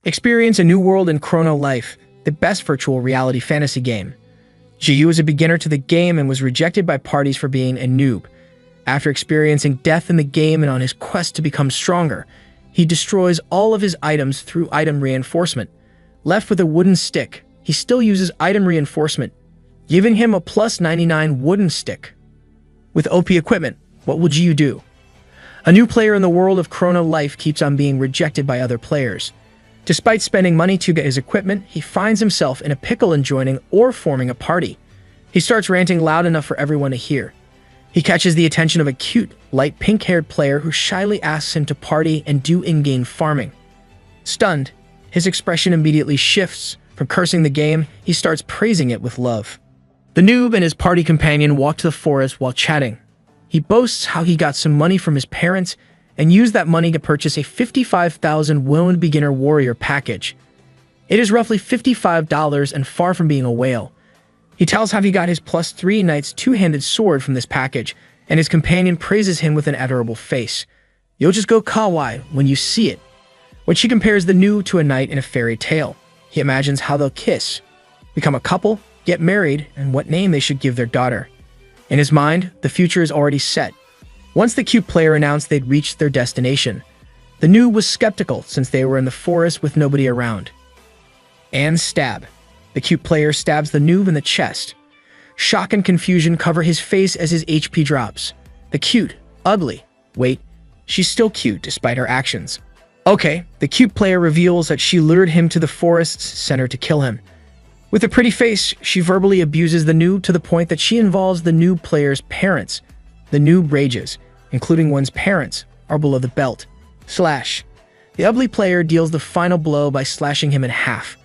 Experience a new world in Chrono Life, the best virtual reality fantasy game. Jiyu is a beginner to the game and was rejected by parties for being a noob. After experiencing death in the game and on his quest to become stronger, he destroys all of his items through item reinforcement. Left with a wooden stick, he still uses item reinforcement, giving him a plus 99 wooden stick. With OP equipment, what will Jiyu do? A new player in the world of Chrono Life keeps on being rejected by other players. Despite spending money to get his equipment, he finds himself in a pickle in joining or forming a party. He starts ranting loud enough for everyone to hear. He catches the attention of a cute, light pink-haired player who shyly asks him to party and do in-game farming. Stunned, his expression immediately shifts. From cursing the game, he starts praising it with love. The noob and his party companion walk to the forest while chatting. He boasts how he got some money from his parents and used that money to purchase a 55,000 Wound Beginner Warrior package. It is roughly $55 and far from being a whale. He tells how he got his +3 Knight's two-handed sword from this package, and his companion praises him with an adorable face. You'll just go kawaii when you see it. When she compares the noob to a knight in a fairy tale, he imagines how they'll kiss, become a couple, get married, and what name they should give their daughter. In his mind, the future is already set. Once the cute player announced they'd reached their destination, the noob was skeptical since they were in the forest with nobody around. And stab. The cute player stabs the noob in the chest. Shock and confusion cover his face as his HP drops. The cute, ugly. Wait, she's still cute despite her actions. Okay, the cute player reveals that she lured him to the forest's center to kill him. With a pretty face, she verbally abuses the noob to the point that she involves the noob player's parents. The noob rages, including one's parents, are below the belt. Slash. The ugly player deals the final blow by slashing him in half.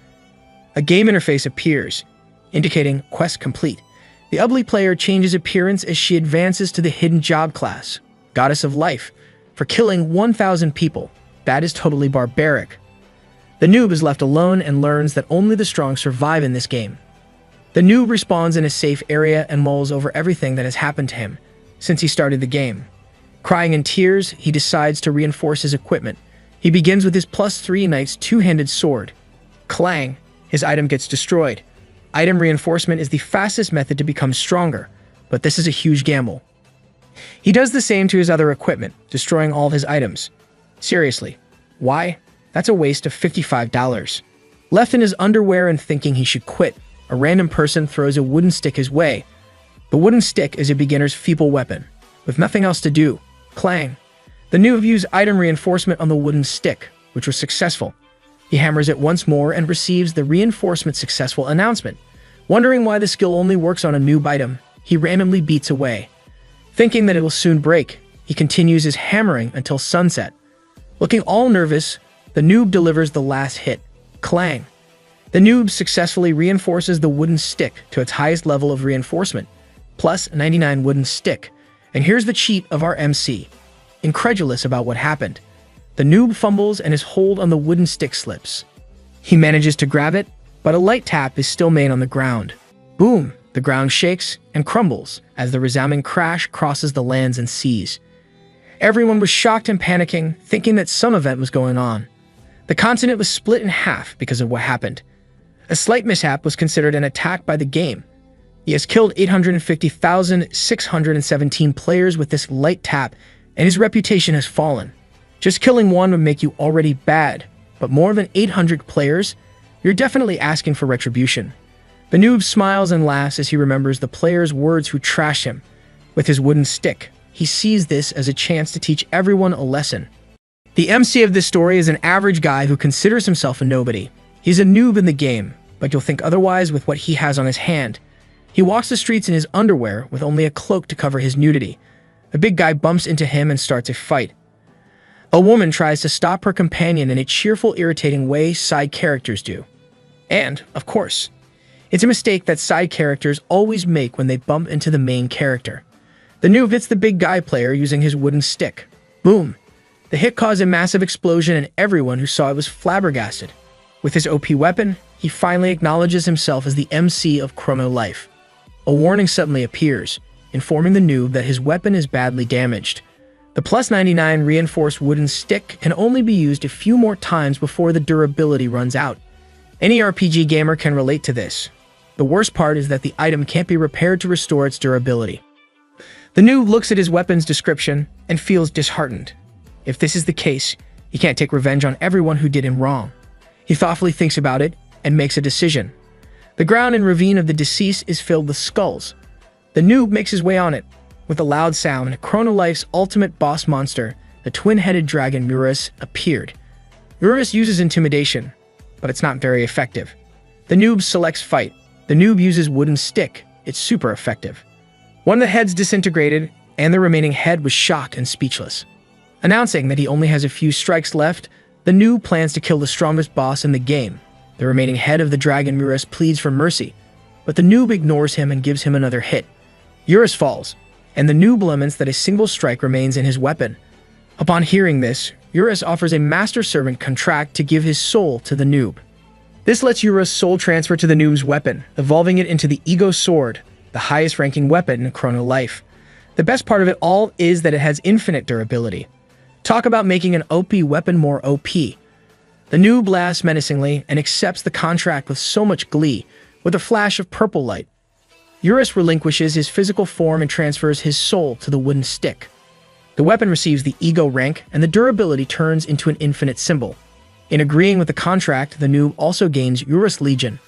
A game interface appears, indicating quest complete. The ugly player changes appearance as she advances to the hidden job class, Goddess of Life, for killing 1,000 people. That is totally barbaric. The noob is left alone and learns that only the strong survive in this game. The noob respawns in a safe area and mulls over everything that has happened to him since he started the game. Crying in tears, he decides to reinforce his equipment. He begins with his +3 Knight's two-handed sword. Clang! His item gets destroyed. Item reinforcement is the fastest method to become stronger, but this is a huge gamble. He does the same to his other equipment, destroying all of his items. Seriously, why? That's a waste of $55. Left in his underwear and thinking he should quit, a random person throws a wooden stick his way. The wooden stick is a beginner's feeble weapon, with nothing else to do. Clang. The noob used item reinforcement on the wooden stick, which was successful. He hammers it once more and receives the reinforcement successful announcement. Wondering why the skill only works on a noob item, he randomly beats away. Thinking that it will soon break, he continues his hammering until sunset. Looking all nervous, the noob delivers the last hit. Clang. The noob successfully reinforces the wooden stick to its highest level of reinforcement, plus 99 wooden stick. And here's the cheat of our MC. Incredulous about what happened, the noob fumbles and his hold on the wooden stick slips. He manages to grab it, but a light tap is still made on the ground. Boom! The ground shakes and crumbles as the resounding crash crosses the lands and seas. Everyone was shocked and panicking, thinking that some event was going on. The continent was split in half because of what happened. A slight mishap was considered an attack by the game. He has killed 850,617 players with this light tap, and his reputation has fallen. Just killing one would make you already bad, but more than 800 players? You're definitely asking for retribution. The noob smiles and laughs as he remembers the player's words who trashed him. With his wooden stick, he sees this as a chance to teach everyone a lesson. The MC of this story is an average guy who considers himself a nobody. He's a noob in the game, but you'll think otherwise with what he has on his hand. He walks the streets in his underwear with only a cloak to cover his nudity. A big guy bumps into him and starts a fight. A woman tries to stop her companion in a cheerful, irritating way side characters do. And, of course, it's a mistake that side characters always make when they bump into the main character. The noob hits the big guy player using his wooden stick. Boom! The hit caused a massive explosion and everyone who saw it was flabbergasted. With his OP weapon, he finally acknowledges himself as the MC of Chrono Life. A warning suddenly appears, informing the noob that his weapon is badly damaged. The plus 99 reinforced wooden stick can only be used a few more times before the durability runs out. Any RPG gamer can relate to this. The worst part is that the item can't be repaired to restore its durability. The noob looks at his weapon's description and feels disheartened. If this is the case, he can't take revenge on everyone who did him wrong. He thoughtfully thinks about it and makes a decision. The ground and ravine of the deceased is filled with skulls. The noob makes his way on it. With a loud sound, Chronolife's ultimate boss monster, the twin-headed dragon Urus, appeared. Urus uses intimidation, but it's not very effective. The noob selects fight. The noob uses wooden stick. It's super effective. One of the heads disintegrated, and the remaining head was shocked and speechless. Announcing that he only has a few strikes left, the noob plans to kill the strongest boss in the game. The remaining head of the dragon Urus pleads for mercy, but the noob ignores him and gives him another hit. Urus falls, and the noob laments that a single strike remains in his weapon. Upon hearing this, Urus offers a master servant contract to give his soul to the noob. This lets Urus soul transfer to the noob's weapon, evolving it into the Ego Sword, the highest ranking weapon in Chrono Life. The best part of it all is that it has infinite durability. Talk about making an OP weapon more OP. The noob laughs menacingly and accepts the contract with so much glee, with a flash of purple light. Urus relinquishes his physical form and transfers his soul to the wooden stick. The weapon receives the ego rank, and the durability turns into an infinite symbol. In agreeing with the contract, the noob also gains Urus Legion,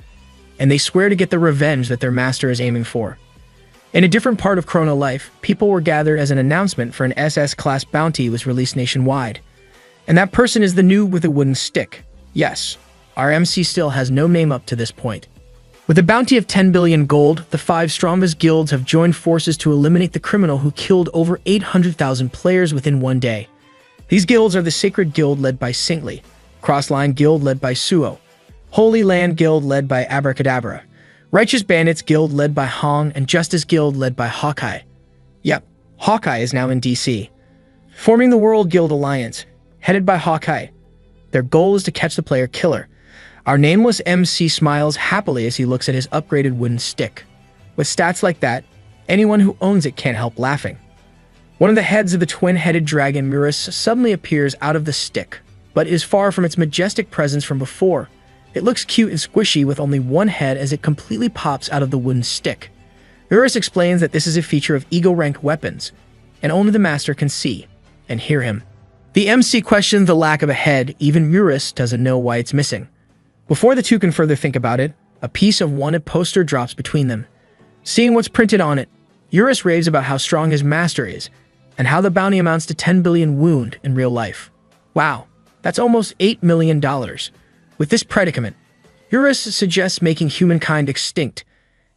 and they swear to get the revenge that their master is aiming for. In a different part of Chrono Life, people were gathered as an announcement for an SS-class bounty was released nationwide. And that person is the noob with a wooden stick. Yes, our MC still has no name up to this point. With a bounty of 10 billion gold, the 5 strongest guilds have joined forces to eliminate the criminal who killed over 800,000 players within one day. These guilds are the Sacred Guild led by Saintly, Crossline Guild led by Suo, Holy Land Guild led by Abracadabra, Righteous Bandits Guild led by Hong, and Justice Guild led by Hawkeye. Yep, Hawkeye is now in DC. Forming the World Guild Alliance, headed by Hawkeye. Their goal is to catch the player killer. Our nameless MC smiles happily as he looks at his upgraded wooden stick. With stats like that, anyone who owns it can't help laughing. One of the heads of the twin-headed dragon Urus suddenly appears out of the stick, but is far from its majestic presence from before. It looks cute and squishy with only one head as it completely pops out of the wooden stick. Urus explains that this is a feature of ego-ranked weapons, and only the master can see and hear him. The MC questions the lack of a head. Even Urus doesn't know why it's missing. Before the two can further think about it, a piece of wanted poster drops between them. Seeing what's printed on it, Urus raves about how strong his master is, and how the bounty amounts to 10 billion wound in real life. Wow, that's almost $8 million. With this predicament, Urus suggests making humankind extinct.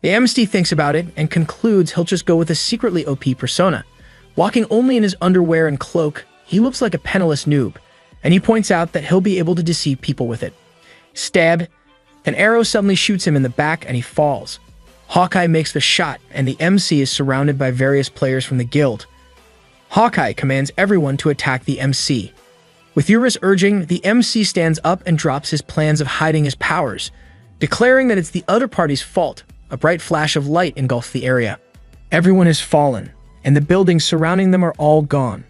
The MC thinks about it and concludes he'll just go with a secretly OP persona. Walking only in his underwear and cloak, he looks like a penniless noob, and he points out that he'll be able to deceive people with it. Stab. An arrow suddenly shoots him in the back and he falls. Hawkeye makes the shot, and the MC is surrounded by various players from the guild. Hawkeye commands everyone to attack the MC. With Urus urging, the MC stands up and drops his plans of hiding his powers, declaring that it's the other party's fault. A bright flash of light engulfs the area. Everyone has fallen, and the buildings surrounding them are all gone.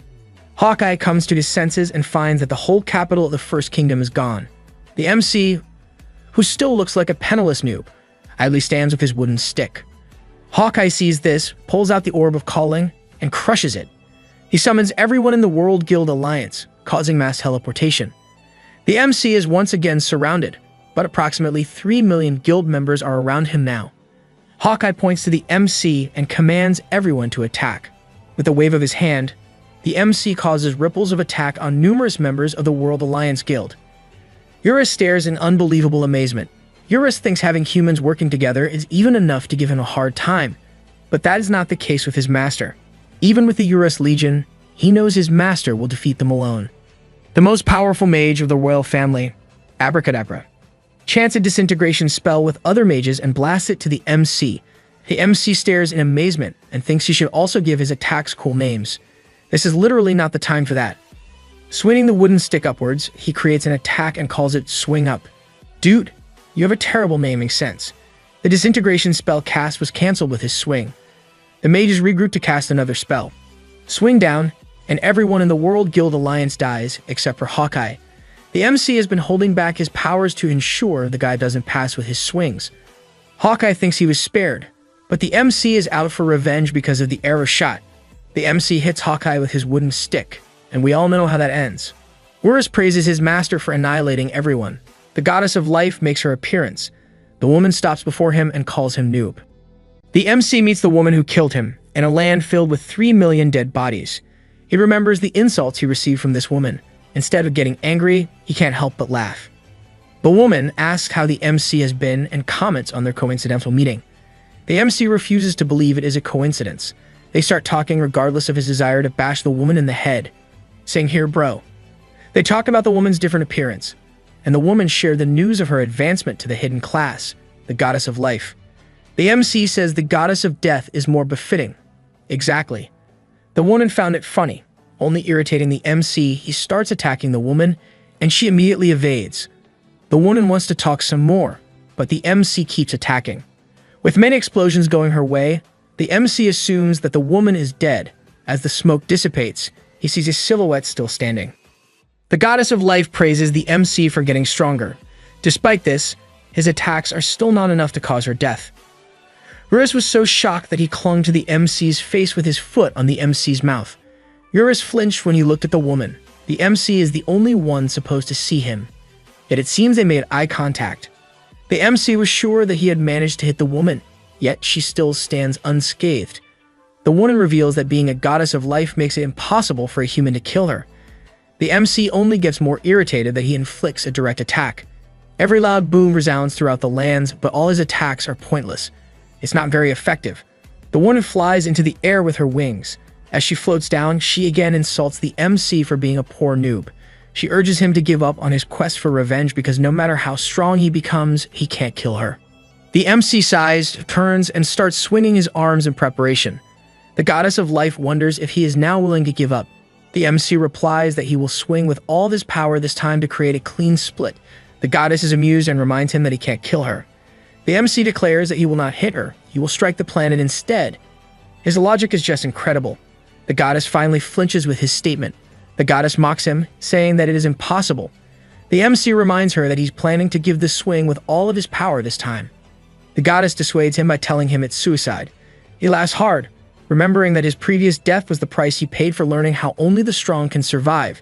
Hawkeye comes to his senses and finds that the whole capital of the First Kingdom is gone. The MC, who still looks like a penniless noob, idly stands with his wooden stick. Hawkeye sees this, pulls out the Orb of Calling, and crushes it. He summons everyone in the World Guild Alliance, causing mass teleportation. The MC is once again surrounded, but approximately 3 million guild members are around him now. Hawkeye points to the MC and commands everyone to attack. With a wave of his hand, the MC causes ripples of attack on numerous members of the World Alliance Guild. Urus stares in unbelievable amazement. Urus thinks having humans working together is even enough to give him a hard time, but that is not the case with his master. Even with the Urus Legion, he knows his master will defeat them alone. The most powerful mage of the royal family, Abracadabra, chants a disintegration spell with other mages and blasts it to the MC. The MC stares in amazement and thinks he should also give his attacks cool names. This is literally not the time for that. Swinging the wooden stick upwards, he creates an attack and calls it Swing Up. Dude, you have a terrible naming sense. The disintegration spell cast was cancelled with his swing. The mages regroup to cast another spell. Swing Down. and everyone in the World Guild Alliance dies except for Hawkeye. The MC has been holding back his powers to ensure the guy doesn't pass with his swings. Hawkeye thinks he was spared, but the MC is out for revenge because of the arrow shot. The MC hits Hawkeye with his wooden stick, and we all know how that ends. Urus praises his master for annihilating everyone. The goddess of life makes her appearance. The woman stops before him and calls him Noob. The MC meets the woman who killed him in a land filled with 3 million dead bodies. He remembers the insults he received from this woman. Instead of getting angry, he can't help but laugh. The woman asks how the MC has been and comments on their coincidental meeting. The MC refuses to believe it is a coincidence. They start talking regardless of his desire to bash the woman in the head, saying, "Here, bro." They talk about the woman's different appearance, and the woman shared the news of her advancement to the hidden class, the goddess of life. The MC says the goddess of death is more befitting. Exactly. The woman found it funny. Only irritating the MC, he starts attacking the woman, and she immediately evades. The woman wants to talk some more, but the MC keeps attacking. With many explosions going her way, the MC assumes that the woman is dead. As the smoke dissipates, he sees his silhouette still standing. The goddess of life praises the MC for getting stronger. Despite this, his attacks are still not enough to cause her death. Urus was so shocked that he clung to the MC's face with his foot on the MC's mouth. Urus flinched when he looked at the woman. The MC is the only one supposed to see him. Yet it seems they made eye contact. The MC was sure that he had managed to hit the woman, yet she still stands unscathed. The woman reveals that being a goddess of life makes it impossible for a human to kill her. The MC only gets more irritated that he inflicts a direct attack. Every loud boom resounds throughout the lands, but all his attacks are pointless. It's not very effective. The woman flies into the air with her wings. As she floats down, she again insults the MC for being a poor noob. She urges him to give up on his quest for revenge because no matter how strong he becomes, he can't kill her. The MC sighs, turns, and starts swinging his arms in preparation. The goddess of life wonders if he is now willing to give up. The MC replies that he will swing with all of his power this time to create a clean split. The goddess is amused and reminds him that he can't kill her. The MC declares that he will not hit her, he will strike the planet instead. His logic is just incredible. The goddess finally flinches with his statement. The goddess mocks him, saying that it is impossible. The MC reminds her that he's planning to give the swing with all of his power this time. The goddess dissuades him by telling him it's suicide. He laughs hard, remembering that his previous death was the price he paid for learning how only the strong can survive.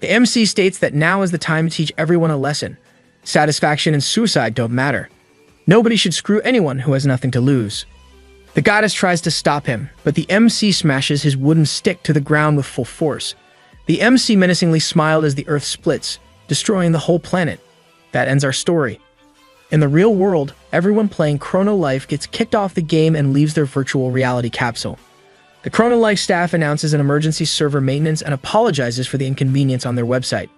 The MC states that now is the time to teach everyone a lesson. Satisfaction and suicide don't matter. Nobody should screw anyone who has nothing to lose. The goddess tries to stop him, but the MC smashes his wooden stick to the ground with full force. The MC menacingly smiled as the earth splits, destroying the whole planet. That ends our story. In the real world, everyone playing Chrono Life gets kicked off the game and leaves their virtual reality capsule. The Chrono Life staff announces an emergency server maintenance and apologizes for the inconvenience on their website.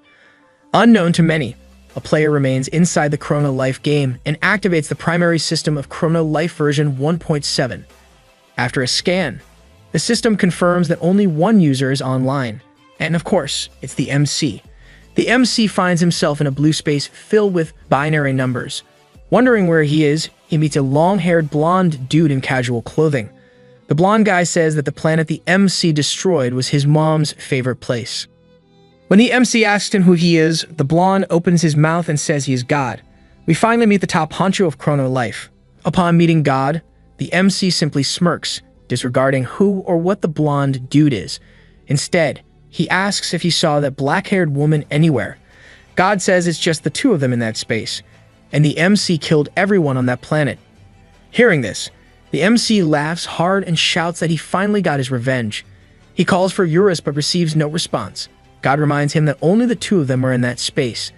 Unknown to many, a player remains inside the Chrono Life game and activates the primary system of Chrono Life version 1.7. After a scan, the system confirms that only one user is online. And of course, it's the MC. The MC finds himself in a blue space filled with binary numbers. Wondering where he is, he meets a long-haired blonde dude in casual clothing. The blonde guy says that the planet the MC destroyed was his mom's favorite place. When the MC asks him who he is, the blonde opens his mouth and says he is God. We finally meet the top honcho of Chrono Life. Upon meeting God, the MC simply smirks, disregarding who or what the blonde dude is. Instead, he asks if he saw that black-haired woman anywhere. God says it's just the two of them in that space, and the MC killed everyone on that planet. Hearing this, the MC laughs hard and shouts that he finally got his revenge. He calls for Urus but receives no response. God reminds him that only the two of them are in that space.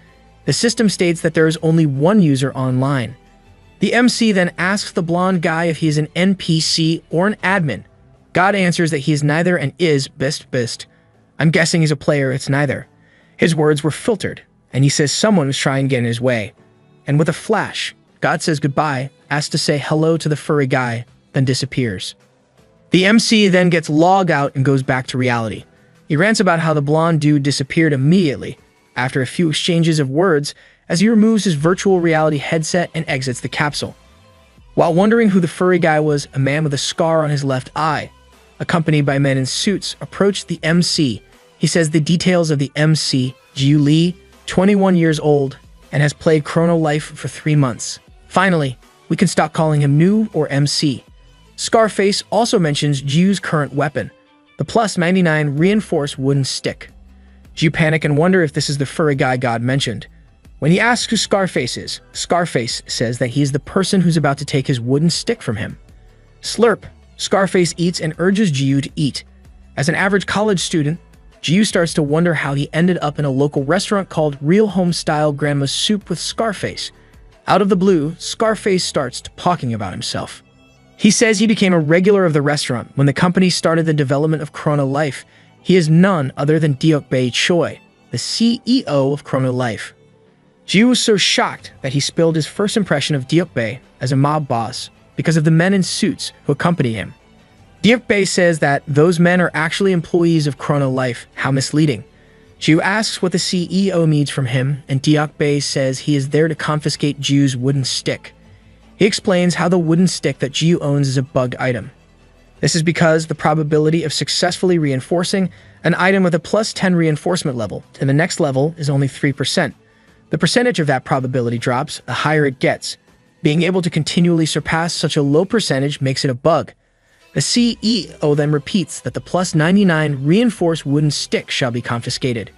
The system states that there is only one user online. The MC then asks the blonde guy if he is an NPC or an admin. God answers that he is neither and is best. I'm guessing he's a player, it's neither. His words were filtered, and he says someone was trying to get in his way. And with a flash, God says goodbye, asks to say hello to the furry guy, then disappears. The MC then gets logged out and goes back to reality. He rants about how the blonde dude disappeared immediately, after a few exchanges of words, as he removes his virtual reality headset and exits the capsule. While wondering who the furry guy was, a man with a scar on his left eye, accompanied by men in suits, approached the MC. He says the details of the MC, Jiu Lee, 21 years old, and has played Chrono Life for 3 months. Finally, we can stop calling him Noob or MC. Scarface also mentions Jiu's current weapon, the plus 99 reinforced wooden stick. Jiu panic and wonder if this is the furry guy God mentioned. When he asks who Scarface is, Scarface says that he is the person who's about to take his wooden stick from him. Slurp, Scarface eats and urges Jiu to eat. As an average college student, Jiu starts to wonder how he ended up in a local restaurant called Real Home Style Grandma's Soup with Scarface. Out of the blue, Scarface starts talking about himself. He says he became a regular of the restaurant when the company started the development of Chrono Life. He is none other than Deokbae Choi, the CEO of Chrono Life. Jiu was so shocked that he spilled his first impression of Deokbae as a mob boss because of the men in suits who accompany him. Deokbae says that those men are actually employees of Chrono Life. How misleading. Jiu asks what the CEO needs from him, and Deokbae says he is there to confiscate Jiu's wooden stick. He explains how the wooden stick that Jiu owns is a bug item. This is because the probability of successfully reinforcing an item with a plus 10 reinforcement level to the next level is only 3%. The percentage of that probability drops the higher it gets. Being able to continually surpass such a low percentage makes it a bug. The CEO then repeats that the plus 99 reinforced wooden stick shall be confiscated.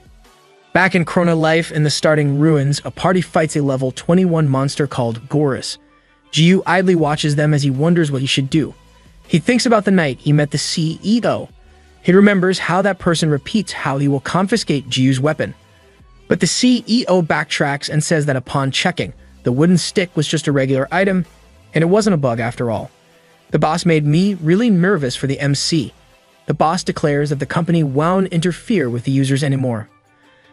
Back in Chrono Life in the starting ruins, a party fights a level 21 monster called Gorus. Jiu idly watches them as he wonders what he should do. He thinks about the night he met the CEO. He remembers how that person repeats how he will confiscate Jiu's weapon. But the CEO backtracks and says that upon checking, the wooden stick was just a regular item, and it wasn't a bug after all. The boss made me really nervous for the MC. The boss declares that the company won't interfere with the users anymore.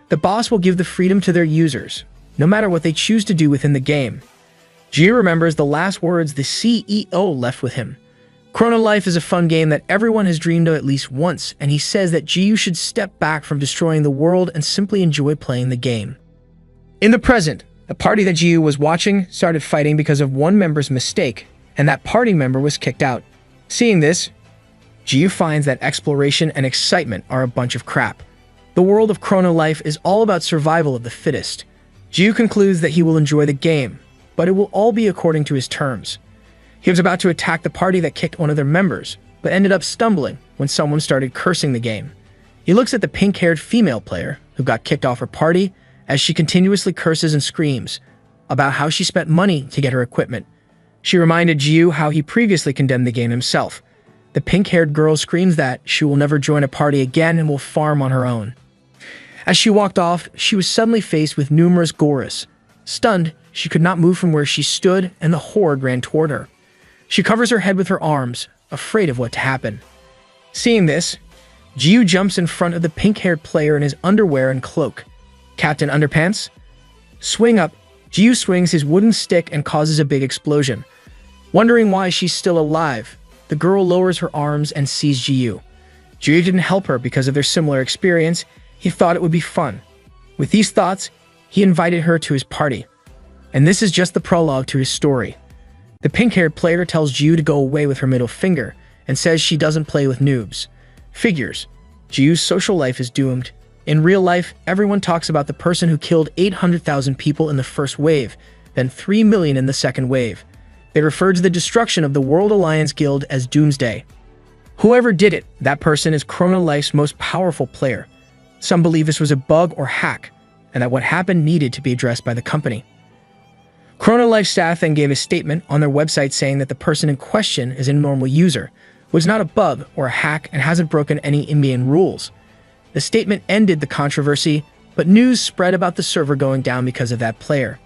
The boss will give the freedom to their users, no matter what they choose to do within the game. Jiu remembers the last words the CEO left with him. Chrono Life is a fun game that everyone has dreamed of at least once, and he says that Jiu should step back from destroying the world and simply enjoy playing the game. In the present, a party that Jiu was watching started fighting because of one member's mistake, and that party member was kicked out. Seeing this, Jiu finds that exploration and excitement are a bunch of crap. The world of Chrono Life is all about survival of the fittest. Jiu concludes that he will enjoy the game, but it will all be according to his terms. He was about to attack the party that kicked one of their members, but ended up stumbling when someone started cursing the game. He looks at the pink-haired female player who got kicked off her party as she continuously curses and screams about how she spent money to get her equipment. She reminded Jiu how he previously condemned the game himself. The pink-haired girl screams that she will never join a party again and will farm on her own. As she walked off, she was suddenly faced with numerous Gorus. Stunned, she could not move from where she stood, and the horde ran toward her. She covers her head with her arms, afraid of what to happen. Seeing this, Jiu jumps in front of the pink-haired player in his underwear and cloak. Captain Underpants? Swing up, Jiu swings his wooden stick and causes a big explosion. Wondering why she's still alive, the girl lowers her arms and sees Jiu. Jiu didn't help her because of their similar experience. He thought it would be fun. With these thoughts, he invited her to his party. And this is just the prologue to his story. The pink-haired player tells Jiu to go away with her middle finger and says she doesn't play with noobs. Figures. Jiu's social life is doomed. In real life, everyone talks about the person who killed 800,000 people in the first wave, then 3 million in the second wave. They refer to the destruction of the World Alliance Guild as Doomsday. Whoever did it, that person is Chrono Life's most powerful player. Some believe this was a bug or hack, and that what happened needed to be addressed by the company. Chrono Life staff then gave a statement on their website saying that the person in question is a normal user, who is not a bug or a hack and hasn't broken any in-game rules. The statement ended the controversy, but news spread about the server going down because of that player.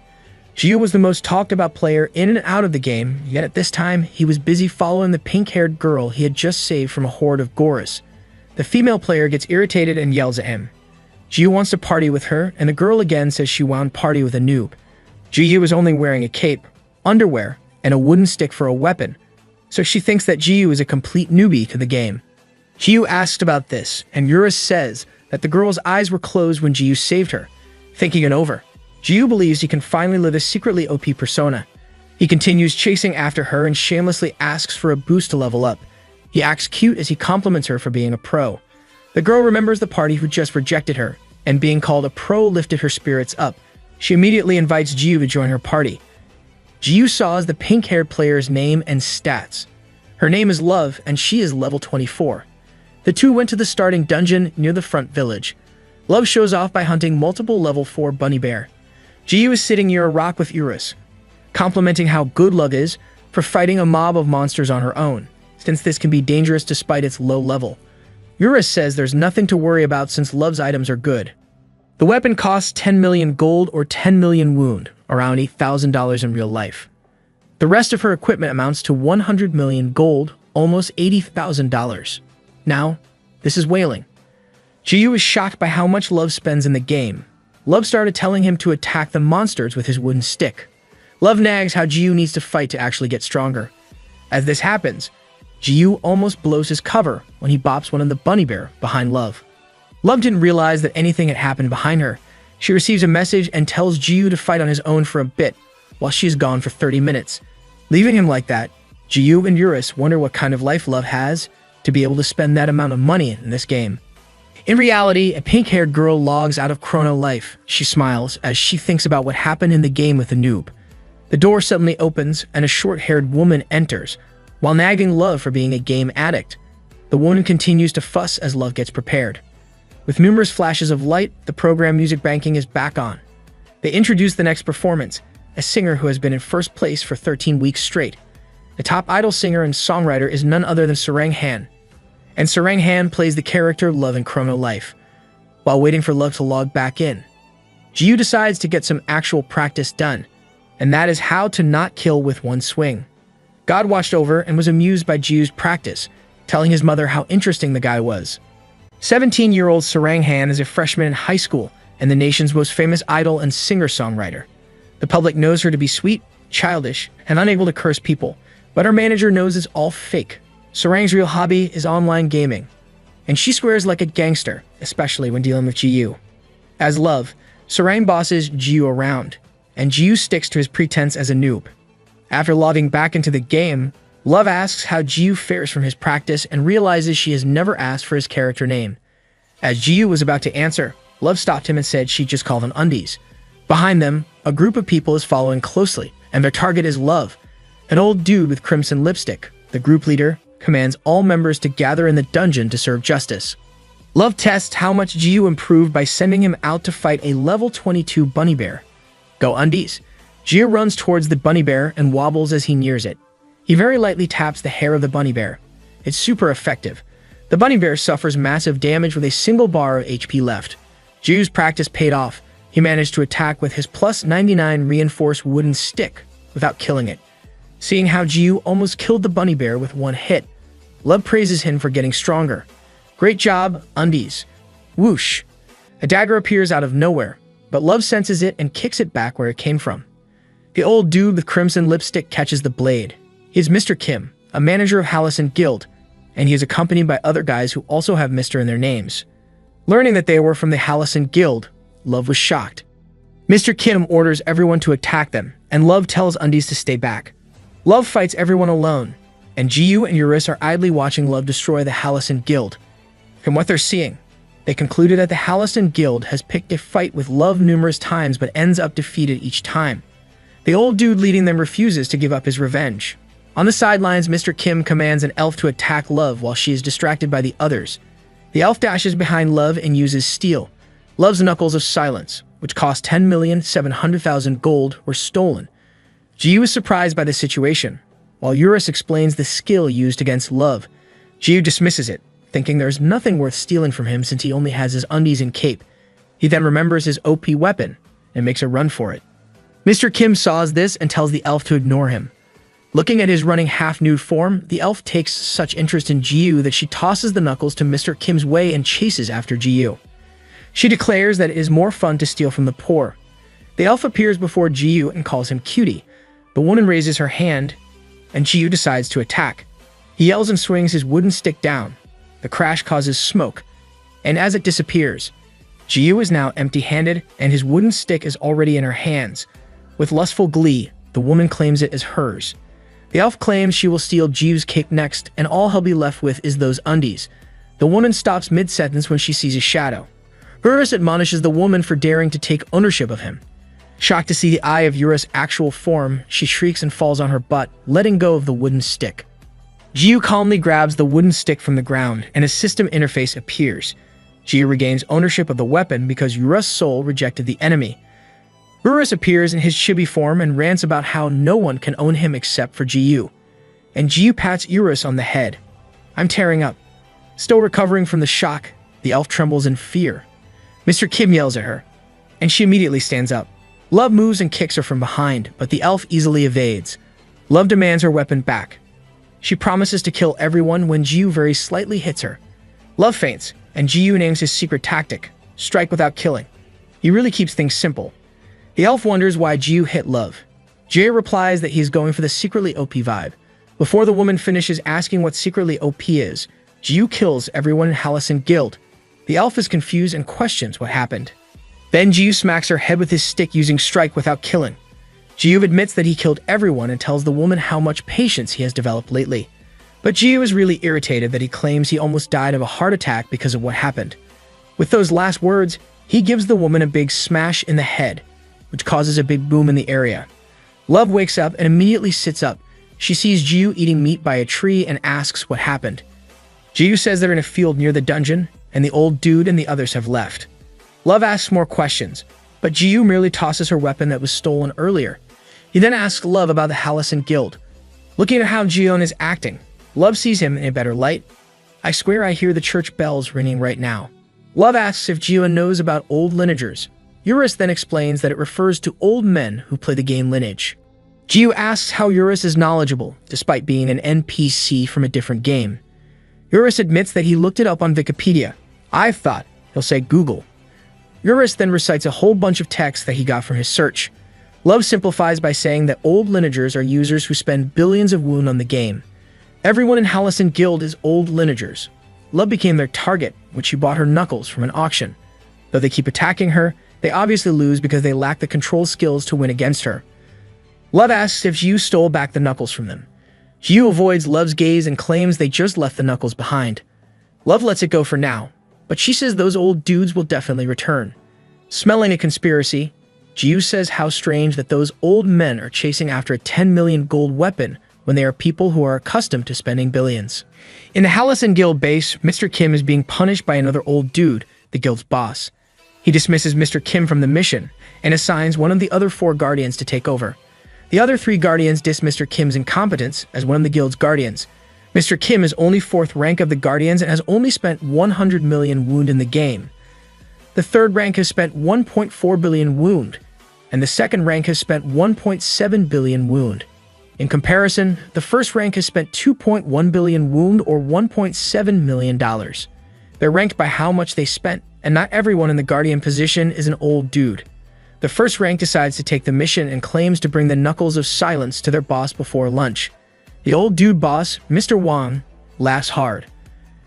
Jiu was the most talked about player in and out of the game, yet at this time, he was busy following the pink-haired girl he had just saved from a horde of Gorus. The female player gets irritated and yells at him. Jiu wants to party with her, and the girl again says she won't party with a noob. Jiu is only wearing a cape, underwear, and a wooden stick for a weapon, so she thinks that Jiu is a complete newbie to the game. Jiu asked about this, and Yura says that the girl's eyes were closed when Jiu saved her. Thinking it over, Jiu believes he can finally live a secretly OP persona. He continues chasing after her and shamelessly asks for a boost to level up. He acts cute as he compliments her for being a pro. The girl remembers the party who just rejected her, and being called a pro lifted her spirits up. She immediately invites Jiu to join her party. Jiu saws the pink-haired player's name and stats. Her name is Love, and she is level 24. The two went to the starting dungeon near the front village. Love shows off by hunting multiple level 4 bunny bear. Jiu is sitting near a rock with Urus, complimenting how good Love is for fighting a mob of monsters on her own, since this can be dangerous despite its low level. Urus says there's nothing to worry about since Love's items are good. The weapon costs 10 million gold or 10 million wound, around $8,000 in real life. The rest of her equipment amounts to 100 million gold, almost $80,000. Now, this is whaling. Jiu is shocked by how much Love spends in the game. Love started telling him to attack the monsters with his wooden stick. Love nags how Jiu needs to fight to actually get stronger. As this happens, Jiu almost blows his cover when he bops one of the bunny bear behind Love. Love didn't realize that anything had happened behind her. She receives a message and tells Jiu to fight on his own for a bit, while she is gone for 30 minutes. Leaving him like that, Jiu and Urus wonder what kind of life Love has to be able to spend that amount of money in this game. In reality, a pink-haired girl logs out of Chrono Life. She smiles as she thinks about what happened in the game with the Noob. The door suddenly opens and a short-haired woman enters, while nagging Love for being a game addict. The woman continues to fuss as Love gets prepared. With numerous flashes of light, the program Music Banking is back on. They introduce the next performance, a singer who has been in first place for 13 weeks straight. The top idol singer and songwriter is none other than Sarang Han. And Sarang Han plays the character Love in Chrono Life. While waiting for Love to log back in, Jiu decides to get some actual practice done, and that is how to not kill with one swing. God watched over and was amused by Jiu's practice, telling his mother how interesting the guy was. 17-year-old Sarang Han is a freshman in high school and the nation's most famous idol and singer-songwriter. The public knows her to be sweet, childish, and unable to curse people, but her manager knows it's all fake. Sarang's real hobby is online gaming, and she swears like a gangster, especially when dealing with Jiu. As Love, Sarang bosses Jiu around, and Jiu sticks to his pretense as a noob. After logging back into the game, Love asks how Jiu fares from his practice and realizes she has never asked for his character name. As Jiu was about to answer, Love stopped him and said she'd just call them undies. Behind them, a group of people is following closely, and their target is Love, an old dude with crimson lipstick. The group leader commands all members to gather in the dungeon to serve justice. Love tests how much Jiu improved by sending him out to fight a level 22 bunny bear. Go undies. Jiu runs towards the bunny bear and wobbles as he nears it. He very lightly taps the hair of the bunny bear. It's super effective. The bunny bear suffers massive damage with a single bar of HP left. Jiu's practice paid off. He managed to attack with his plus 99 reinforced wooden stick without killing it. Seeing how Jiu almost killed the bunny bear with one hit, Love praises him for getting stronger. Great job, undies. Whoosh. A dagger appears out of nowhere, but Love senses it and kicks it back where it came from. The old dude with crimson lipstick catches the blade. He is Mr. Kim, a manager of Hallison Guild, and he is accompanied by other guys who also have Mr. in their names. Learning that they were from the Hallison Guild, Love was shocked. Mr. Kim orders everyone to attack them, and Love tells Undies to stay back. Love fights everyone alone, and Jiu and Urus are idly watching Love destroy the Hallison Guild. From what they're seeing, they concluded that the Hallison Guild has picked a fight with Love numerous times but ends up defeated each time. The old dude leading them refuses to give up his revenge. On the sidelines, Mr. Kim commands an elf to attack Love while she is distracted by the others. The elf dashes behind Love and uses steel. Love's Knuckles of Silence, which cost 10,700,000 gold, were stolen. Jiu is surprised by the situation. While Urus explains the skill used against Love, Jiu dismisses it, thinking there's nothing worth stealing from him since he only has his undies and cape. He then remembers his OP weapon and makes a run for it. Mr. Kim saws this and tells the elf to ignore him. Looking at his running half-nude form, the elf takes such interest in Jiu that she tosses the Knuckles to Mr. Kim's way and chases after Jiu. She declares that it is more fun to steal from the poor. The elf appears before Jiu and calls him cutie. The woman raises her hand, and Jiu decides to attack. He yells and swings his wooden stick down. The crash causes smoke, and as it disappears, Jiu is now empty-handed and his wooden stick is already in her hands. With lustful glee, the woman claims it as hers. The elf claims she will steal Jiu's cape next, and all he'll be left with is those undies. The woman stops mid-sentence when she sees a shadow. Eurus admonishes the woman for daring to take ownership of him. Shocked to see the eye of Eurus' actual form, she shrieks and falls on her butt, letting go of the wooden stick. Jiu calmly grabs the wooden stick from the ground, and a system interface appears. Jiu regains ownership of the weapon because Eurus' soul rejected the enemy. Eurus appears in his chibi form and rants about how no one can own him except for Jiu. And Jiu pats Eurus on the head. "I'm tearing up." Still recovering from the shock, the elf trembles in fear. Mr. Kim yells at her, and she immediately stands up. Love moves and kicks her from behind, but the elf easily evades. Love demands her weapon back. She promises to kill everyone when Jiu very slightly hits her. Love faints, and Jiu names his secret tactic, strike without killing. He really keeps things simple. The elf wonders why Jiu hit Love. Jiu replies that he's going for the secretly OP vibe. Before the woman finishes asking what secretly OP is, Jiu kills everyone in Halcyon Guild. The elf is confused and questions what happened. Then Jiu smacks her head with his stick using strike without killing. Jiu admits that he killed everyone and tells the woman how much patience he has developed lately. But Jiu is really irritated that he claims he almost died of a heart attack because of what happened. With those last words, he gives the woman a big smash in the head, which causes a big boom in the area. Love wakes up and immediately sits up. She sees Jiu eating meat by a tree and asks what happened. Jiu says they're in a field near the dungeon, and the old dude and the others have left. Love asks more questions, but Jiu merely tosses her weapon that was stolen earlier. He then asks Love about the Halcyon Guild. Looking at how Jion is acting, Love sees him in a better light. "I swear I hear the church bells ringing right now." Love asks if Jion knows about old lineagers. Eurus then explains that it refers to old men who play the game Lineage. Jiu asks how Eurus is knowledgeable, despite being an NPC from a different game. Eurus admits that he looked it up on Wikipedia. "I thought," he'll say Google. Eurus then recites a whole bunch of text that he got from his search. Love simplifies by saying that old lineagers are users who spend billions of woon on the game. Everyone in Halcyon Guild is old lineagers. Love became their target, which she bought her knuckles from an auction. Though they keep attacking her, they obviously lose because they lack the control skills to win against her. Love asks if Jiu stole back the knuckles from them. Jiu avoids Love's gaze and claims they just left the knuckles behind. Love lets it go for now, but she says those old dudes will definitely return. Smelling a conspiracy, Jiu says how strange that those old men are chasing after a 10 million gold weapon when they are people who are accustomed to spending billions. In the Halcyon Guild base, Mr. Kim is being punished by another old dude, the guild's boss. He dismisses Mr. Kim from the mission and assigns one of the other 4 guardians to take over. The other 3 guardians diss Mr. Kim's incompetence as one of the guild's guardians. Mr. Kim is only 4th rank of the guardians and has only spent 100 million wound in the game. The 3rd rank has spent 1.4 billion wound, and the 2nd rank has spent 1.7 billion wound. In comparison, the 1st rank has spent 2.1 billion wound or $1.7 million. They're ranked by how much they spent, and not everyone in the guardian position is an old dude. The 1st rank decides to take the mission and claims to bring the Knuckles of Silence to their boss before lunch. The old dude boss, Mr. Wang, laughs hard.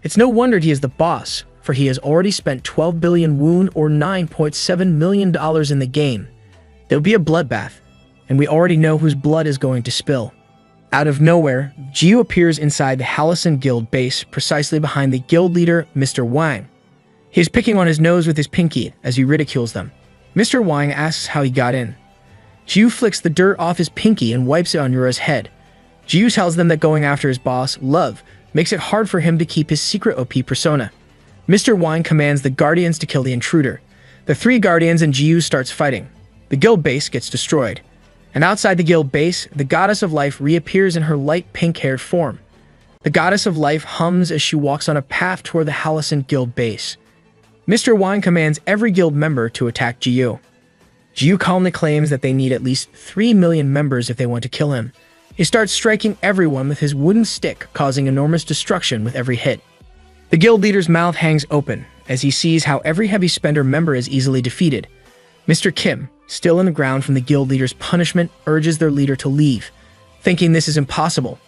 It's no wonder he is the boss, for he has already spent 12 billion wound or $9.7 million in the game. There'll be a bloodbath, and we already know whose blood is going to spill. Out of nowhere, Jiu appears inside the Halcyon Guild base, precisely behind the guild leader, Mr. Wang. He is picking on his nose with his pinky as he ridicules them. Mr. Wang asks how he got in. Jiu flicks the dirt off his pinky and wipes it on Yura's head. Jiu tells them that going after his boss, Love, makes it hard for him to keep his secret OP persona. Mr. Wang commands the guardians to kill the intruder. The 3 guardians and Jiu starts fighting. The guild base gets destroyed. And outside the guild base, the goddess of life reappears in her light pink-haired form. The goddess of life hums as she walks on a path toward the Halcyon Guild base. Mr. Wang commands every guild member to attack Jiu. Jiu calmly claims that they need at least 3 million members if they want to kill him. He starts striking everyone with his wooden stick, causing enormous destruction with every hit. The guild leader's mouth hangs open as he sees how every heavy spender member is easily defeated. Mr. Kim, still in the ground from the guild leader's punishment, urges their leader to leave, thinking this is impossible.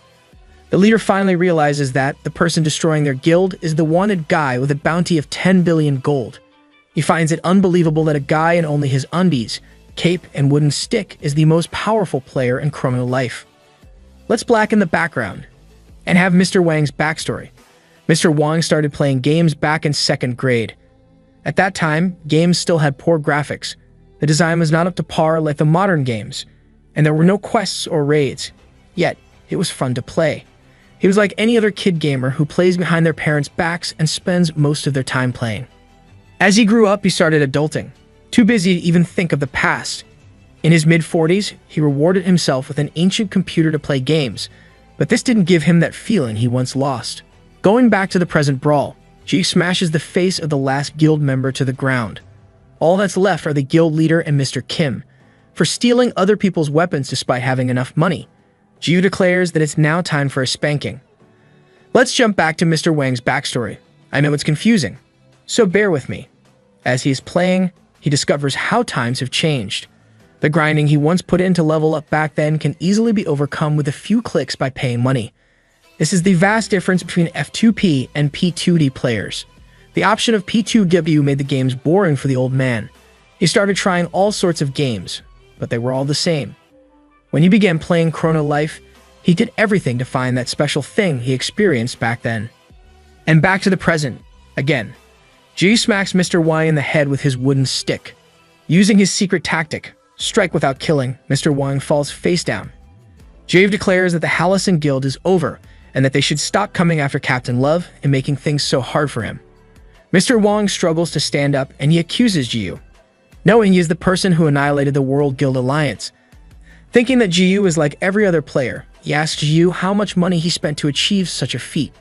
The leader finally realizes that the person destroying their guild is the wanted guy with a bounty of 10 billion gold. He finds it unbelievable that a guy in only his undies, cape, and wooden stick is the most powerful player in Chrono Life. Let's blacken the background and have Mr. Wang's backstory. Mr. Wang started playing games back in 2nd grade. At that time, games still had poor graphics. The design was not up to par like the modern games, and there were no quests or raids. Yet, it was fun to play. He was like any other kid gamer who plays behind their parents' backs and spends most of their time playing. As he grew up, he started adulting, too busy to even think of the past. In his mid-40s, he rewarded himself with an ancient computer to play games, but this didn't give him that feeling he once lost. Going back to the present brawl, Ji smashes the face of the last guild member to the ground. All that's left are the guild leader and Mr. Kim. For stealing other people's weapons despite having enough money, Ji declares that it's now time for a spanking. Let's jump back to Mr. Wang's backstory. I know it's confusing, so bear with me. As he is playing, he discovers how times have changed. The grinding he once put in to level up back then can easily be overcome with a few clicks by paying money. This is the vast difference between F2P and P2D players. The option of P2W made the games boring for the old man. He started trying all sorts of games, but they were all the same. When he began playing Chrono Life, he did everything to find that special thing he experienced back then. And back to the present, again. Ji smacks Mr. Wang in the head with his wooden stick. Using his secret tactic, strike without killing, Mr. Wang falls face down. Jave declares that the Hallison Guild is over and that they should stop coming after Captain Love and making things so hard for him. Mr. Wang struggles to stand up and he accuses Jiu, knowing he is the person who annihilated the World Guild Alliance. Thinking that Jiu is like every other player, he asks Jiu how much money he spent to achieve such a feat.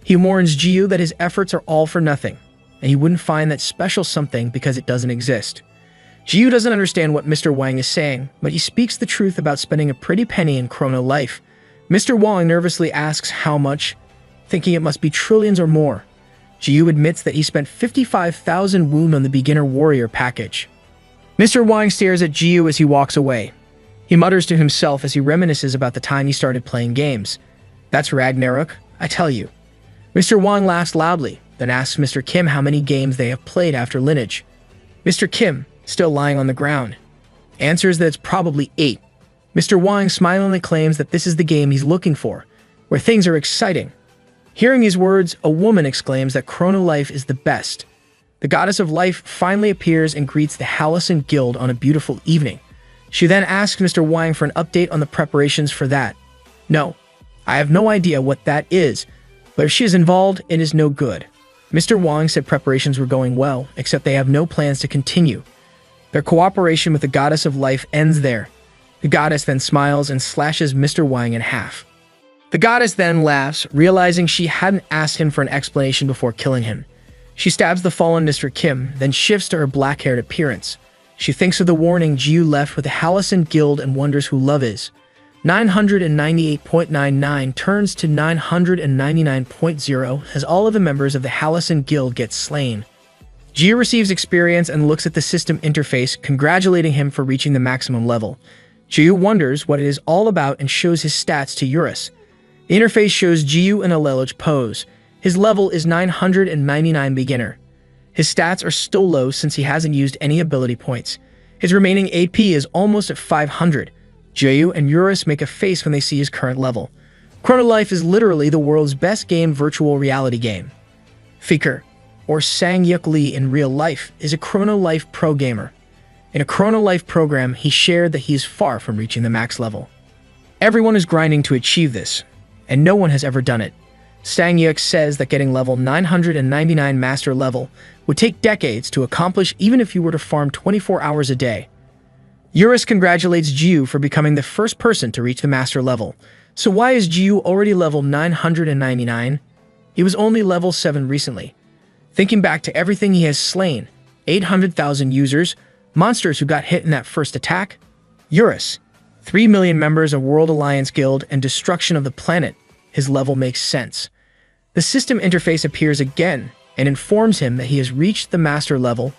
He warns Jiu that his efforts are all for nothing, and he wouldn't find that special something because it doesn't exist. Jiu doesn't understand what Mr. Wang is saying, but he speaks the truth about spending a pretty penny in Chrono Life. Mr. Wang nervously asks how much, thinking it must be trillions or more. Jiu admits that he spent 55,000 woon on the beginner warrior package. Mr. Wang stares at Jiu as he walks away. He mutters to himself as he reminisces about the time he started playing games. That's Ragnarok, I tell you. Mr. Wang laughs loudly, then asks Mr. Kim how many games they have played after Lineage. Mr. Kim, still lying on the ground, answers that it's probably 8. Mr. Wang smilingly claims that this is the game he's looking for, where things are exciting. Hearing these words, a woman exclaims that Chrono Life is the best. The goddess of life finally appears and greets the Hallison Guild on a beautiful evening. She then asks Mr. Wang for an update on the preparations for that. No, I have no idea what that is, but if she is involved, it is no good. Mr. Wang said preparations were going well, except they have no plans to continue. Their cooperation with the goddess of life ends there. The goddess then smiles and slashes Mr. Wang in half. The goddess then laughs, realizing she hadn't asked him for an explanation before killing him. She stabs the fallen Mr. Kim, then shifts to her black-haired appearance. She thinks of the warning Jiu left with the Hallison Guild and wonders who Love is. 998.99 turns to 999.0 as all of the members of the Hallison Guild get slain. Jiu receives experience and looks at the system interface, congratulating him for reaching the maximum level. Jiu wonders what it is all about and shows his stats to Eurus. The interface shows Jiu in a Lelouch pose. His level is 999 beginner. His stats are still low since he hasn't used any ability points. His remaining AP is almost at 500. Jiu and Eurus make a face when they see his current level. Chrono Life is literally the world's best game virtual reality game. Faker, or Sang-Yuk Lee in real life, is a Chrono Life pro gamer. In a Chrono Life program, he shared that he is far from reaching the max level. Everyone is grinding to achieve this, and no one has ever done it. Sang-Yuk says that getting level 999 master level would take decades to accomplish even if you were to farm 24 hours a day. Eurus congratulates Jiu for becoming the first person to reach the master level. So why is Jiu already level 999? He was only level 7 recently. Thinking back to everything he has slain, 800,000 users, monsters who got hit in that first attack, Eurus, 3 million members of World Alliance Guild, and destruction of the planet, his level makes sense. The system interface appears again and informs him that he has reached the master level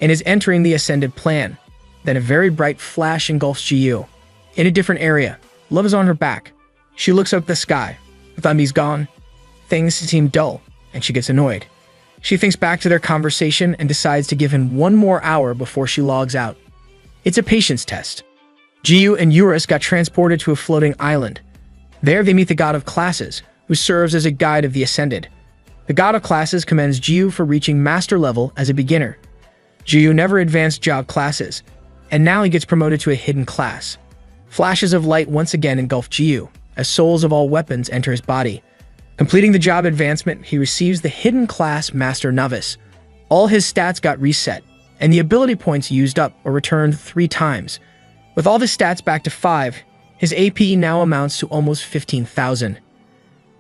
and is entering the ascended plan. Then a very bright flash engulfs Jiu. In a different area, Love is on her back. She looks up at the sky. Thumbi's gone. Things seem dull, and she gets annoyed. She thinks back to their conversation and decides to give him 1 more hour before she logs out. It's a patience test. Jiu and Eurus got transported to a floating island. There they meet the God of Classes, who serves as a guide of the Ascended. The God of Classes commends Jiyu for reaching master level as a beginner. Jiyu never advanced job classes, and now he gets promoted to a hidden class. Flashes of light once again engulf Jiyu, as souls of all weapons enter his body. Completing the job advancement, he receives the hidden class Master Novice. All his stats got reset, and the ability points used up or returned 3 times. With all his stats back to 5, his AP now amounts to almost 15,000.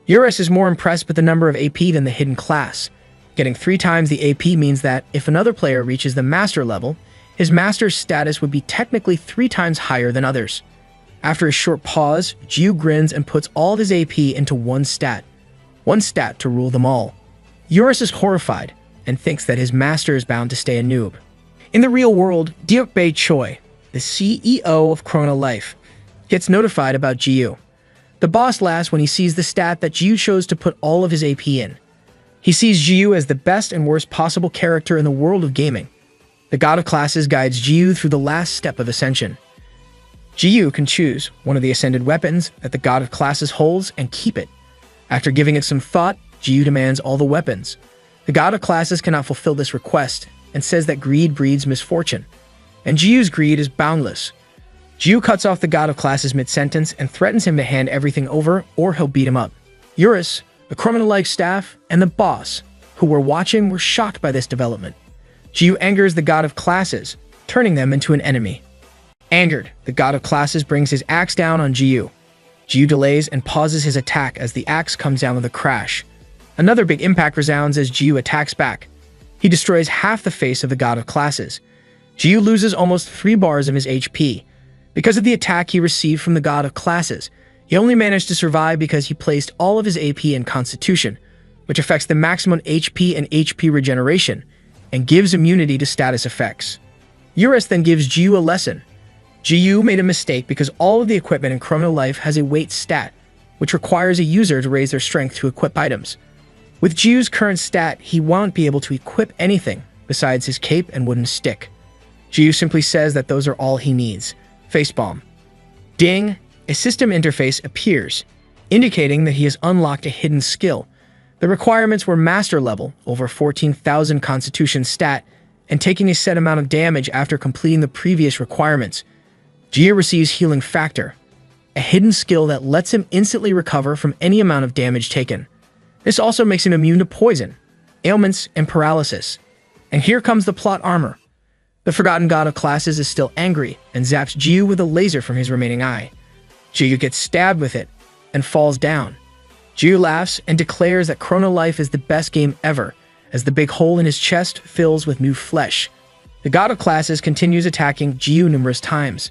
Eurus is more impressed with the number of AP than the hidden class. Getting 3 times the AP means that if another player reaches the master level, his master's status would be technically 3 times higher than others. After a short pause, Jiyu grins and puts all of his AP into one stat to rule them all. Eurus is horrified and thinks that his master is bound to stay a noob. In the real world, Deokbae Choi, the CEO of Chrono Life, gets notified about Jiyu. The boss laughs when he sees the stat that Jiyu chose to put all of his AP in. He sees Jiyu as the best and worst possible character in the world of gaming. The God of Classes guides Jiyu through the last step of Ascension. Jiyu can choose one of the ascended weapons that the God of Classes holds and keep it. After giving it some thought, Jiyu demands all the weapons. The God of Classes cannot fulfill this request and says that greed breeds misfortune. And Jiyu's greed is boundless. Jiyu cuts off the God of Classes mid-sentence and threatens him to hand everything over or he'll beat him up. Eurus, the criminal-like staff, and the boss, who were watching, were shocked by this development. Jiyu angers the God of Classes, turning them into an enemy. Angered, the God of Classes brings his axe down on Jiyu. Jiyu delays and pauses his attack as the axe comes down with a crash. Another big impact resounds as Jiyu attacks back. He destroys half the face of the God of Classes. Jiyu loses almost 3 bars of his HP. Because of the attack he received from the God of Classes, he only managed to survive because he placed all of his AP in Constitution, which affects the maximum HP and HP regeneration, and gives immunity to status effects. Eurus then gives Jiyu a lesson. Jiyu made a mistake because all of the equipment in Chrono Life has a weight stat, which requires a user to raise their strength to equip items. With Jiyu's current stat, he won't be able to equip anything besides his cape and wooden stick. Jiyu simply says that those are all he needs. Facepalm. Ding! A system interface appears, indicating that he has unlocked a hidden skill. The requirements were master level, over 14,000 constitution stat, and taking a set amount of damage after completing the previous requirements. Jiyu receives Healing Factor, a hidden skill that lets him instantly recover from any amount of damage taken. This also makes him immune to poison, ailments, and paralysis. And here comes the plot armor. The Forgotten God of Classes is still angry and zaps Jiyu with a laser from his remaining eye. Jiyu gets stabbed with it and falls down. Jiyu laughs and declares that Chrono Life is the best game ever, as the big hole in his chest fills with new flesh. The God of Classes continues attacking Jiyu numerous times.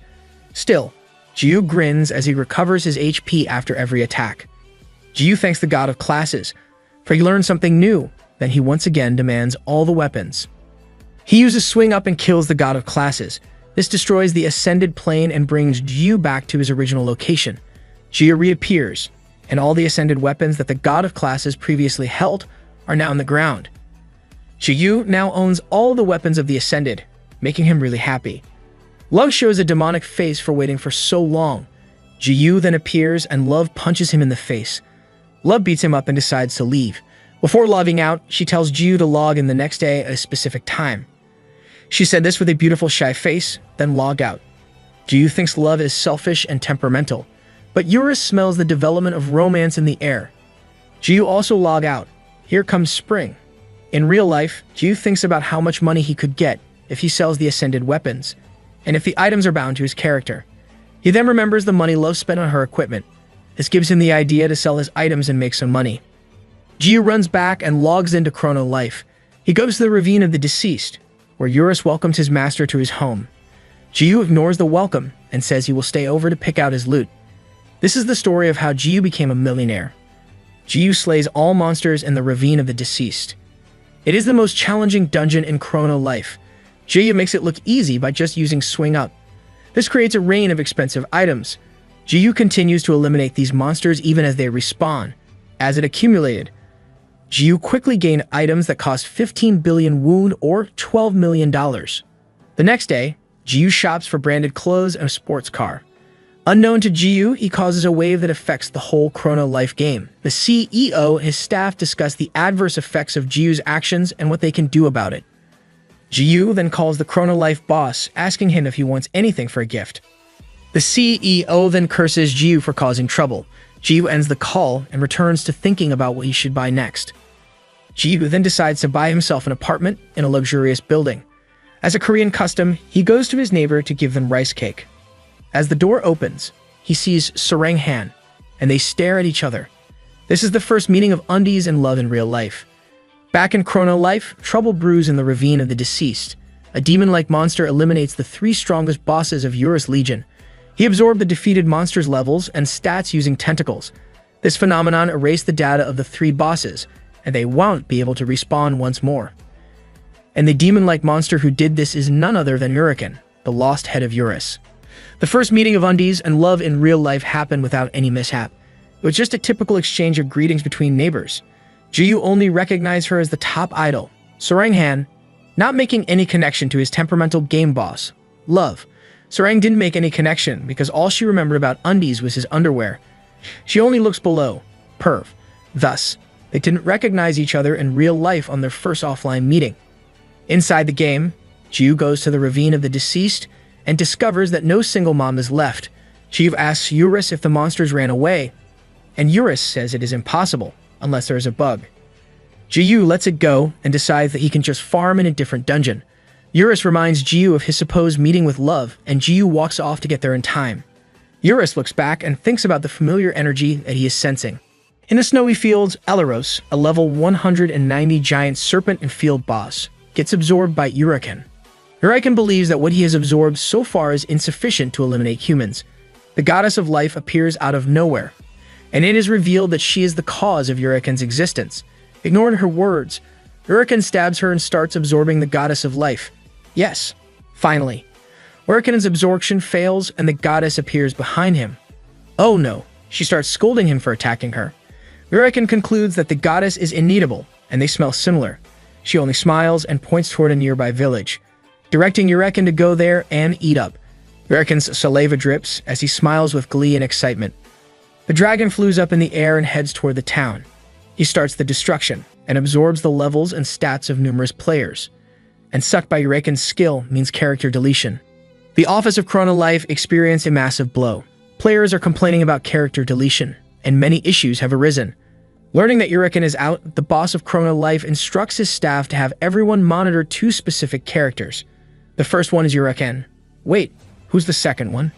Still, Jiyu grins as he recovers his HP after every attack. Jiyu thanks the God of Classes, for he learned something new, then he once again demands all the weapons. He uses Swing Up and kills the God of Classes. This destroys the Ascended Plane and brings Jiyu back to his original location. Jiyu reappears, and all the Ascended weapons that the God of Classes previously held are now on the ground. Jiyu now owns all the weapons of the Ascended, making him really happy. Love shows a demonic face for waiting for so long. Jiyu then appears and Love punches him in the face. Love beats him up and decides to leave. Before logging out, she tells Jiyu to log in the next day at a specific time. She said this with a beautiful shy face, then log out. Jiyu thinks Love is selfish and temperamental, but Eurus smells the development of romance in the air. Jiyu also log out. Here comes spring. In real life, Jiyu thinks about how much money he could get if he sells the Ascended weapons, and if the items are bound to his character. He then remembers the money Love spent on her equipment. This gives him the idea to sell his items and make some money. Jiyu runs back and logs into Chrono Life. He goes to the Ravine of the Deceased, where Eurus welcomes his master to his home. Jiyu ignores the welcome and says he will stay over to pick out his loot. This is the story of how Jiyu became a millionaire. Jiyu slays all monsters in the Ravine of the Deceased. It is the most challenging dungeon in Chrono Life. Jiyu makes it look easy by just using Swing Up. This creates a rain of expensive items. Jiyu continues to eliminate these monsters even as they respawn. As it accumulated, Jiyu quickly gained items that cost 15 billion wound or $12 million. The next day, Jiyu shops for branded clothes and a sports car. Unknown to Jiyu, he causes a wave that affects the whole Chrono Life game. The CEO and his staff discuss the adverse effects of Jiyu's actions and what they can do about it. Jiyu then calls the Chrono Life boss, asking him if he wants anything for a gift. The CEO then curses Jiyu for causing trouble. Jiyu ends the call and returns to thinking about what he should buy next. Jiyu then decides to buy himself an apartment in a luxurious building. As a Korean custom, he goes to his neighbor to give them rice cake. As the door opens, he sees Sarang Han, and they stare at each other. This is the first meeting of undies and love in real life. Back in Chrono Life, trouble brews in the ravine of the deceased. A demon-like monster eliminates the 3 strongest bosses of Eurus Legion. He absorbed the defeated monster's levels and stats using tentacles. This phenomenon erased the data of the 3 bosses, and they won't be able to respawn once more. And the demon-like monster who did this is none other than Uriken, the lost head of Eurus. The first meeting of undies and love in real life happened without any mishap. It was just a typical exchange of greetings between neighbors. Jiyu only recognized her as the top idol, Sarang Han, not making any connection to his temperamental game boss, Love. Sarang didn't make any connection because all she remembered about undies was his underwear. She only looks below, perv. Thus, they didn't recognize each other in real life on their first offline meeting. Inside the game, Jiyu goes to the ravine of the deceased and discovers that no single mom is left. Jiyu asks Eurus if the monsters ran away, and Eurus says it is impossible unless there is a bug. Jiyu lets it go and decides that he can just farm in a different dungeon. Eurus reminds Jiyu of his supposed meeting with Love, and Jiyu walks off to get there in time. Eurus looks back and thinks about the familiar energy that he is sensing. In the snowy fields, Elaros, a level 190 giant serpent and field boss, gets absorbed by Uriken. Uriken believes that what he has absorbed so far is insufficient to eliminate humans. The goddess of life appears out of nowhere, and it is revealed that she is the cause of Uriken's existence. Ignoring her words, Uriken stabs her and starts absorbing the goddess of life. Yes, finally. Uriken's absorption fails and the goddess appears behind him. Oh no, she starts scolding him for attacking her. Uriken concludes that the goddess is ineatable, and they smell similar. She only smiles and points toward a nearby village, directing Uriken to go there and eat up. Uriken's saliva drips as he smiles with glee and excitement. The dragon flews up in the air and heads toward the town. He starts the destruction and absorbs the levels and stats of numerous players. And sucked by Uriken's skill means character deletion. The Office of Chrono Life experienced a massive blow. Players are complaining about character deletion, and many issues have arisen. Learning that Uriken is out, the boss of Chrono Life instructs his staff to have everyone monitor 2 specific characters. The first one is Uriken. Wait, who's the second one?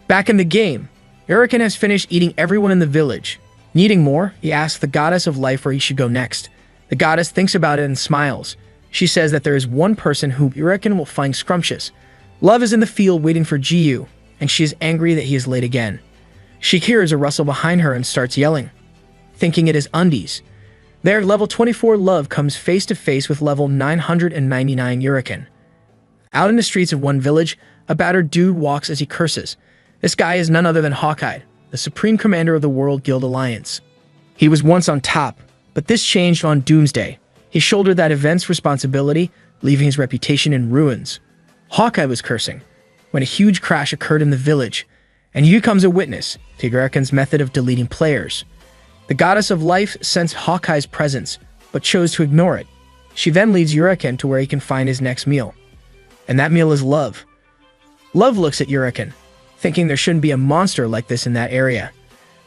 Back in the game, Uriken has finished eating everyone in the village. Needing more, he asks the goddess of life where he should go next. The goddess thinks about it and smiles. She says that there is one person whom Uriken will find scrumptious. Love is in the field waiting for Jiyu, and she is angry that he is late again. She hears a rustle behind her and starts yelling, thinking it is undies. There, level 24 Love comes face to face with level 999 Uriken. Out in the streets of one village, a battered dude walks as he curses. This guy is none other than Hawkeye, the supreme commander of the World Guild Alliance. He was once on top, but this changed on Doomsday. He shouldered that event's responsibility, leaving his reputation in ruins. Hawkeye was cursing when a huge crash occurred in the village, and he becomes a witness to Uriken's method of deleting players. The goddess of life sensed Hawkeye's presence, but chose to ignore it. She then leads Uriken to where he can find his next meal. And that meal is Love. Love looks at Uriken, thinking there shouldn't be a monster like this in that area.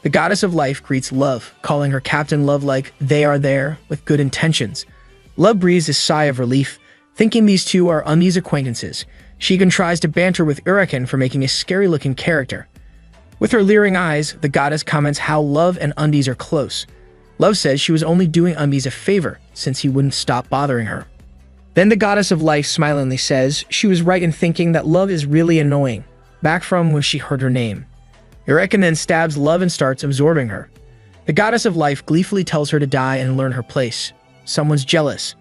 The goddess of life greets Love, calling her Captain Love like they are there with good intentions. Love breathes a sigh of relief, thinking these two are undies acquaintances. She even tries to banter with Uriken for making a scary-looking character. With her leering eyes, the goddess comments how Love and undies are close. Love says she was only doing undies a favor since he wouldn't stop bothering her. Then the goddess of life smilingly says she was right in thinking that Love is really annoying, back from when she heard her name. Uriken then stabs Love and starts absorbing her. The goddess of life gleefully tells her to die and learn her place. Someone's jealous.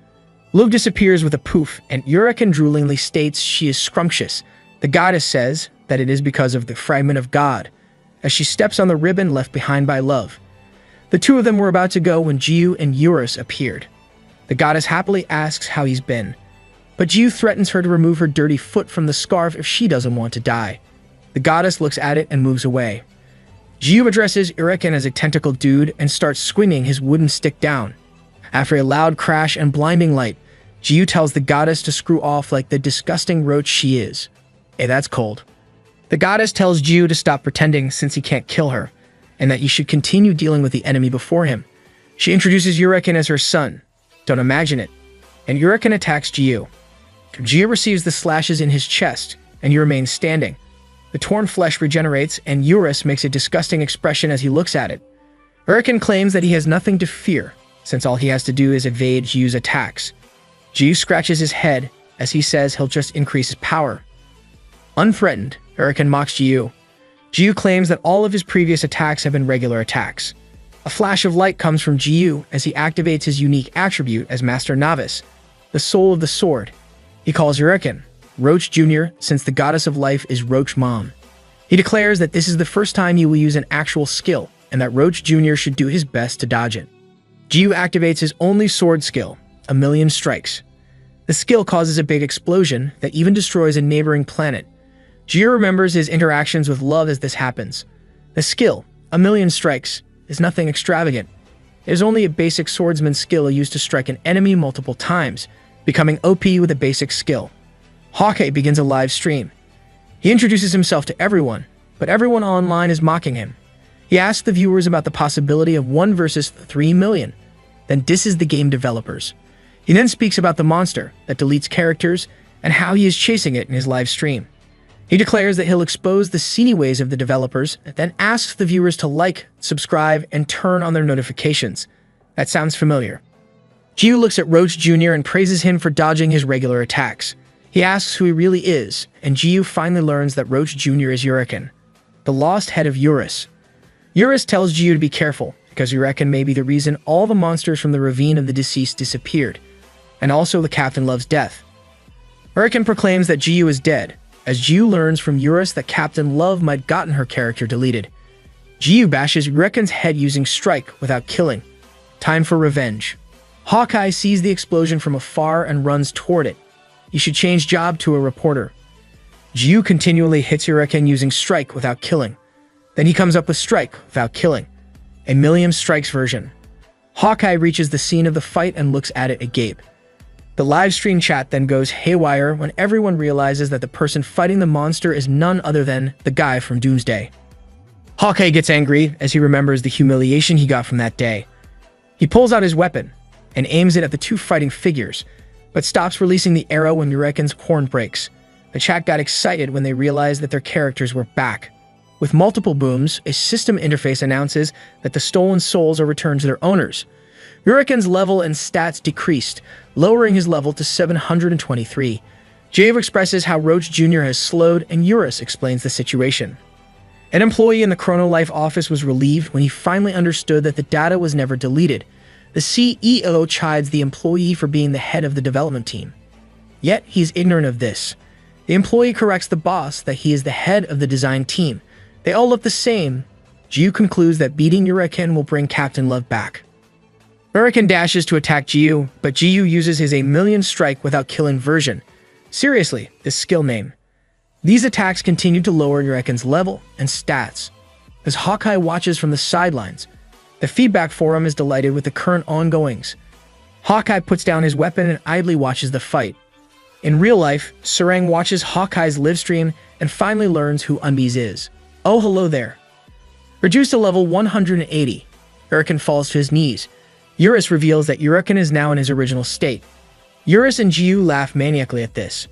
Love disappears with a poof, and Uriken droolingly states she is scrumptious. The goddess says that it is because of the fragment of God, as she steps on the ribbon left behind by Love. The two of them were about to go when Jiyu and Eurus appeared. The goddess happily asks how he's been, but Jiyu threatens her to remove her dirty foot from the scarf if she doesn't want to die. The goddess looks at it and moves away. Jiyu addresses Uriken as a tentacled dude and starts swinging his wooden stick down. After a loud crash and blinding light, Jiyu tells the goddess to screw off like the disgusting roach she is. Hey, that's cold. The goddess tells Jiyu to stop pretending since he can't kill her, and that he should continue dealing with the enemy before him. She introduces Uriken as her son. Don't imagine it. And Uriken attacks Jiyu. Jiyu receives the slashes in his chest, and he remains standing. The torn flesh regenerates, and Eurus makes a disgusting expression as he looks at it. Uriken claims that he has nothing to fear, since all he has to do is evade Jiyu's attacks. Jiyu scratches his head, as he says he'll just increase his power. Unthreatened, Uriken mocks Jiyu. Jiyu claims that all of his previous attacks have been regular attacks. A flash of light comes from Jiyu as he activates his unique attribute as Master Novice, the soul of the sword. He calls Uriken Roach Jr. since the goddess of life is Roach Mom. He declares that this is the first time he will use an actual skill, and that Roach Jr. should do his best to dodge it. Jiyu activates his only sword skill, A Million Strikes. The skill causes a big explosion that even destroys a neighboring planet. Jiyu remembers his interactions with love as this happens. The skill, A Million Strikes, is nothing extravagant. It is only a basic swordsman skill used to strike an enemy multiple times, becoming OP with a basic skill. Hawkeye begins a live stream. He introduces himself to everyone, but everyone online is mocking him. He asks the viewers about the possibility of 1 versus 3 million, then disses the game developers. He then speaks about the monster that deletes characters and how he is chasing it in his live stream. He declares that he'll expose the seedy ways of the developers, then asks the viewers to like, subscribe, and turn on their notifications. That sounds familiar. Jiyu looks at Roach Jr. and praises him for dodging his regular attacks. He asks who he really is, and Jiyu finally learns that Roach Jr. is Uriken, the lost head of Eurus. Eurus tells Jiyu to be careful, because Uriken may be the reason all the monsters from the ravine of the deceased disappeared, and also the captain loves death. Uriken proclaims that Jiyu is dead, as Jiyu learns from Eurus that Captain Love might gotten her character deleted. Jiyu bashes Uriken's head using strike without killing. Time for revenge. Hawkeye sees the explosion from afar and runs toward it. He should change job to a reporter. Jiyu continually hits Uriken using strike without killing. Then he comes up with strike without killing. A Million Strikes version. Hawkeye reaches the scene of the fight and looks at it agape. The live stream chat then goes haywire when everyone realizes that the person fighting the monster is none other than the guy from Doomsday. Hawkeye gets angry as he remembers the humiliation he got from that day. He pulls out his weapon and aims it at the two fighting figures, but stops releasing the arrow when Uriken's horn breaks. The chat got excited when they realized that their characters were back. With multiple booms, a system interface announces that the stolen souls are returned to their owners. Uriken's level and stats decreased, lowering his level to 723. Jave expresses how Roach Jr. has slowed, and Eurus explains the situation. An employee in the Chrono Life office was relieved when he finally understood that the data was never deleted. The CEO chides the employee for being the head of the development team. Yet, he's ignorant of this. The employee corrects the boss that he is the head of the design team. They all look the same. Jiyu concludes that beating Uriken will bring Captain Love back. Uriken dashes to attack Jiyu, but Jiyu uses his A Million Strike without killing version. Seriously, this skill name. These attacks continue to lower Uriken's level and stats. As Hawkeye watches from the sidelines, the feedback forum is delighted with the current ongoings. Hawkeye puts down his weapon and idly watches the fight. In real life, Sarang watches Hawkeye's live stream and finally learns who Unbees is. Oh, hello there. Reduced to level 180, Uriken falls to his knees. Eurus reveals that Uriken is now in his original state. Eurus and Jiyu laugh maniacally at this.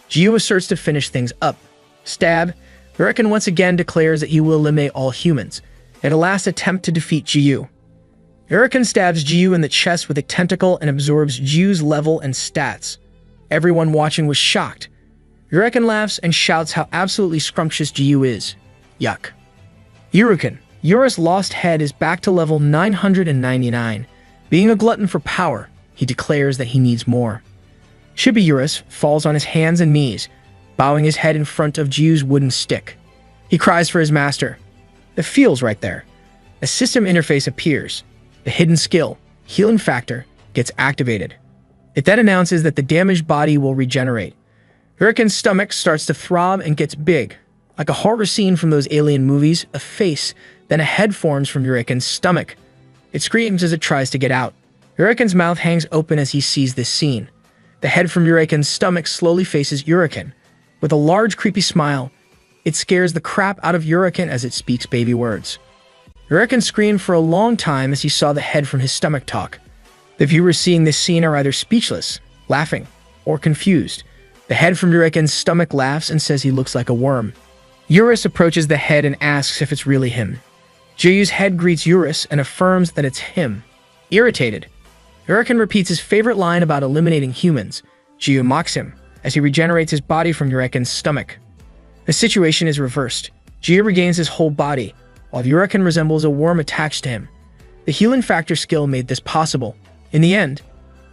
Jiyu asserts to finish things up. Stab. Uriken once again declares that he will eliminate all humans. At a last attempt to defeat Jiyu. Uriken stabs Jiyu in the chest with a tentacle and absorbs Jiyu's level and stats. Everyone watching was shocked. Uriken laughs and shouts how absolutely scrumptious Jiyu is. Yuck. Uriken. Eurus' lost head is back to level 999. Being a glutton for power, he declares that he needs more. Chibi Eurus falls on his hands and knees, bowing his head in front of Jiyu's wooden stick. He cries for his master. The feel's right there. A system interface appears. The hidden skill, Healing Factor, gets activated. It then announces that the damaged body will regenerate. Uriken's stomach starts to throb and gets big. Like a horror scene from those alien movies, a face, then a head forms from Yuriken's stomach. It screams as it tries to get out. Yuriken's mouth hangs open as he sees this scene. The head from Yuriken's stomach slowly faces Yuriken. With a large, creepy smile, it scares the crap out of Yuriken as it speaks baby words. Yuriken screamed for a long time as he saw the head from his stomach talk. The viewers seeing this scene are either speechless, laughing, or confused. The head from Yuriken's stomach laughs and says he looks like a worm. Eurus approaches the head and asks if it's really him. Jiyu's head greets Eurus and affirms that it's him. Irritated, Yuriken repeats his favorite line about eliminating humans. Jiyu mocks him as he regenerates his body from Yuriken's stomach. The situation is reversed. Jiyu regains his whole body, while Yuriken resembles a worm attached to him. The healing factor skill made this possible. In the end,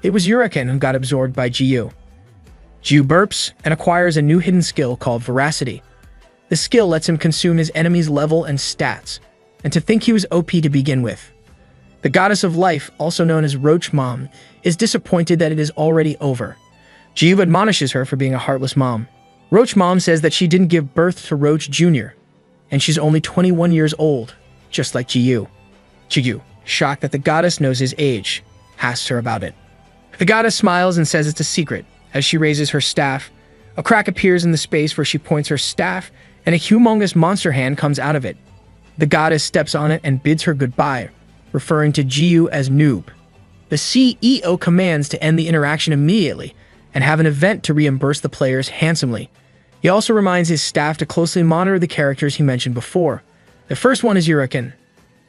it was Yuriken who got absorbed by Jiyu. Jiyu burps and acquires a new hidden skill called Veracity. The skill lets him consume his enemy's level and stats, and to think he was OP to begin with. The goddess of life, also known as Roach Mom, is disappointed that it is already over. Jiyu admonishes her for being a heartless mom. Roach Mom says that she didn't give birth to Roach Jr., and she's only 21 years old, just like Jiyu. Jiyu, shocked that the goddess knows his age, asks her about it. The goddess smiles and says it's a secret. As she raises her staff, a crack appears in the space where she points her staff, and a humongous monster hand comes out of it. The goddess steps on it and bids her goodbye, referring to Jiyu as Noob. The CEO commands to end the interaction immediately and have an event to reimburse the players handsomely. He also reminds his staff to closely monitor the characters he mentioned before. The first one is Yuriken,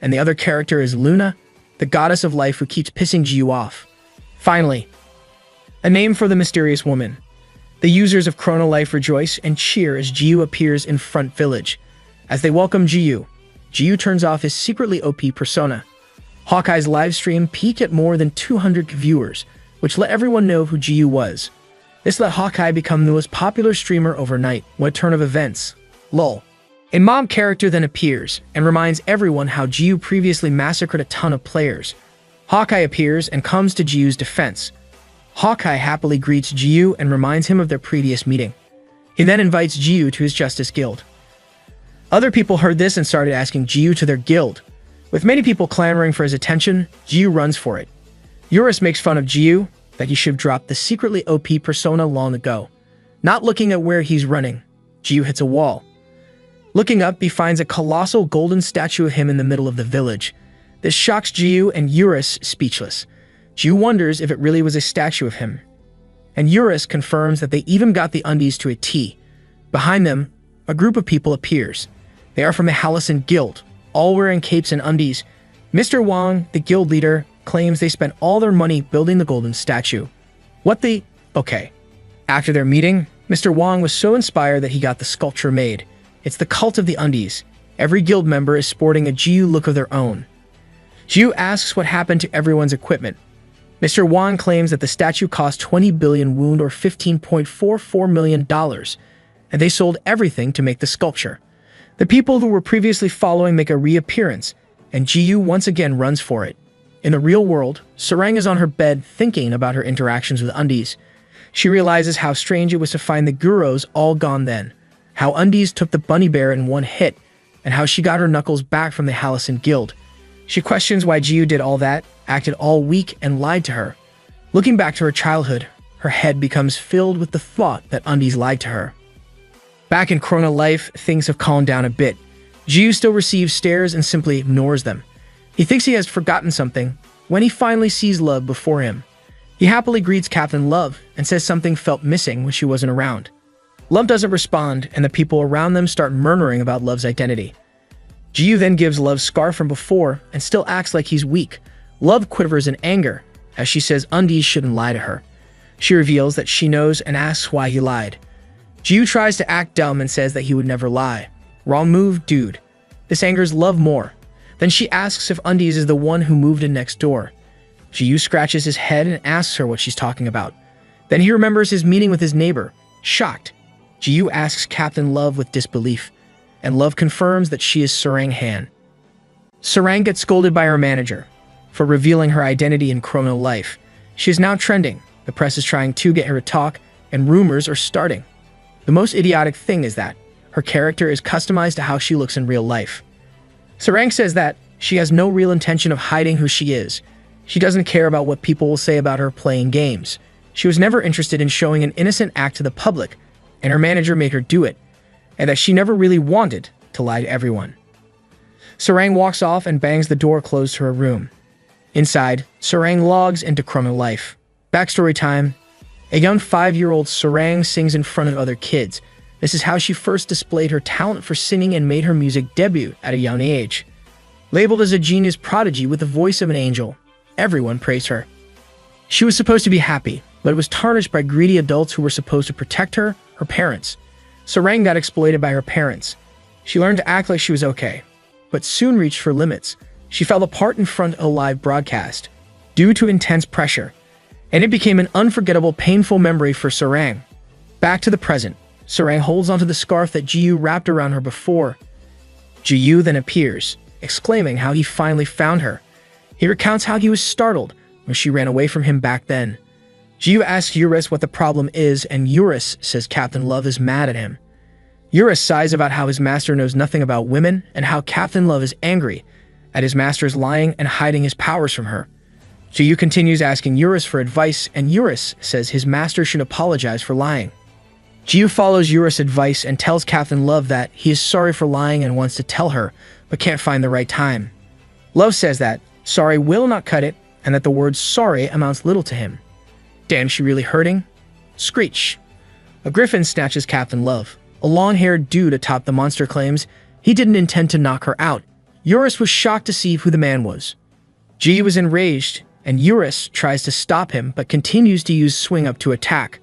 and the other character is Luna, the goddess of life who keeps pissing Jiyu off. Finally, a name for the mysterious woman. The users of Chrono Life rejoice and cheer as Jiyu appears in Front Village. As they welcome Jiyu, Jiyu turns off his secretly OP persona. Hawkeye's livestream peaked at more than 200 viewers, which let everyone know who Jiyu was. This let Hawkeye become the most popular streamer overnight. What turn of events? Lol. A mob character then appears and reminds everyone how Jiyu previously massacred a ton of players. Hawkeye appears and comes to Jiyu's defense. Hawkeye happily greets Jiyu and reminds him of their previous meeting. He then invites Jiyu to his Justice Guild. Other people heard this and started asking Jiyu to their guild. With many people clamoring for his attention, Jiyu runs for it. Eurus makes fun of Jiyu that he should have dropped the secretly OP persona long ago. Not looking at where he's running, Jiyu hits a wall. Looking up, he finds a colossal golden statue of him in the middle of the village. This shocks Jiyu and Eurus speechless. Jiyu wonders if it really was a statue of him. And Eurus confirms that they even got the undies to a T. Behind them, a group of people appears. They are from the Hallison Guild, all wearing capes and undies. Mr. Wang, the guild leader, claims they spent all their money building the golden statue. What the? Okay. After their meeting, Mr. Wang was so inspired that he got the sculpture made. It's the cult of the undies. Every guild member is sporting a Jiyu look of their own. Jiyu asks what happened to everyone's equipment. Mr. Wang claims that the statue cost 20 billion wound or $15.44 million, and they sold everything to make the sculpture. The people who were previously following make a reappearance, and Jiyu once again runs for it. In the real world, Sarang is on her bed thinking about her interactions with undies. She realizes how strange it was to find the Guros all gone then, how undies took the bunny bear in one hit, and how she got her knuckles back from the Hallison Guild. She questions why Jiyu did all that, acted all weak, and lied to her. Looking back to her childhood, her head becomes filled with the thought that undies lied to her. Back in Chrono Life, things have calmed down a bit. Jiyu still receives stares and simply ignores them. He thinks he has forgotten something when he finally sees Love before him. He happily greets Captain Love and says something felt missing when she wasn't around. Love doesn't respond, and the people around them start murmuring about Love's identity. Jiyu then gives Love's scar from before and still acts like he's weak. Love quivers in anger as she says undies shouldn't lie to her. She reveals that she knows and asks why he lied. Jiyu tries to act dumb and says that he would never lie. Wrong move, dude. This angers Love more. Then she asks if Undies is the one who moved in next door. Jiyu scratches his head and asks her what she's talking about. Then he remembers his meeting with his neighbor. Shocked, Jiyu asks Captain Love with disbelief, and Love confirms that she is Sarang Han. Sarang gets scolded by her manager for revealing her identity in Chrono Life. She is now trending. The press is trying to get her to talk, and rumors are starting. The most idiotic thing is that her character is customized to how she looks in real life. Sarang says that she has no real intention of hiding who she is. She doesn't care about what people will say about her playing games. She was never interested in showing an innocent act to the public, and her manager made her do it, and that she never really wanted to lie to everyone. Sarang walks off and bangs the door closed to her room. Inside, Sarang logs into Chrono Life. Backstory time. A young 5-year-old Sarang sings in front of other kids. This is how she first displayed her talent for singing and made her music debut at a young age. Labeled as a genius prodigy with the voice of an angel, everyone praised her. She was supposed to be happy, but it was tarnished by greedy adults who were supposed to protect her parents. Sarang got exploited by her parents. She learned to act like she was okay, but soon reached her limits. She fell apart in front of a live broadcast due to intense pressure, and it became an unforgettable, painful memory for Sarang. Back to the present, Sarang holds onto the scarf that Jiyu wrapped around her before. Jiyu then appears, exclaiming how he finally found her. He recounts how he was startled when she ran away from him back then. Jiyu asks Eurus what the problem is, and Eurus says Captain Love is mad at him. Eurus sighs about how his master knows nothing about women and how Captain Love is angry at his master's lying and hiding his powers from her. Jiyu continues asking Eurus for advice, and Eurus says his master should apologize for lying. Jiyu follows Eurus' advice and tells Captain Love that he is sorry for lying and wants to tell her, but can't find the right time. Love says that sorry will not cut it, and that the word sorry amounts little to him. Damn, she really hurting? Screech. A griffin snatches Captain Love. A long-haired dude atop the monster claims he didn't intend to knock her out. Eurus was shocked to see who the man was. Jiyu was enraged, and Eurus tries to stop him but continues to use Swing Up to attack.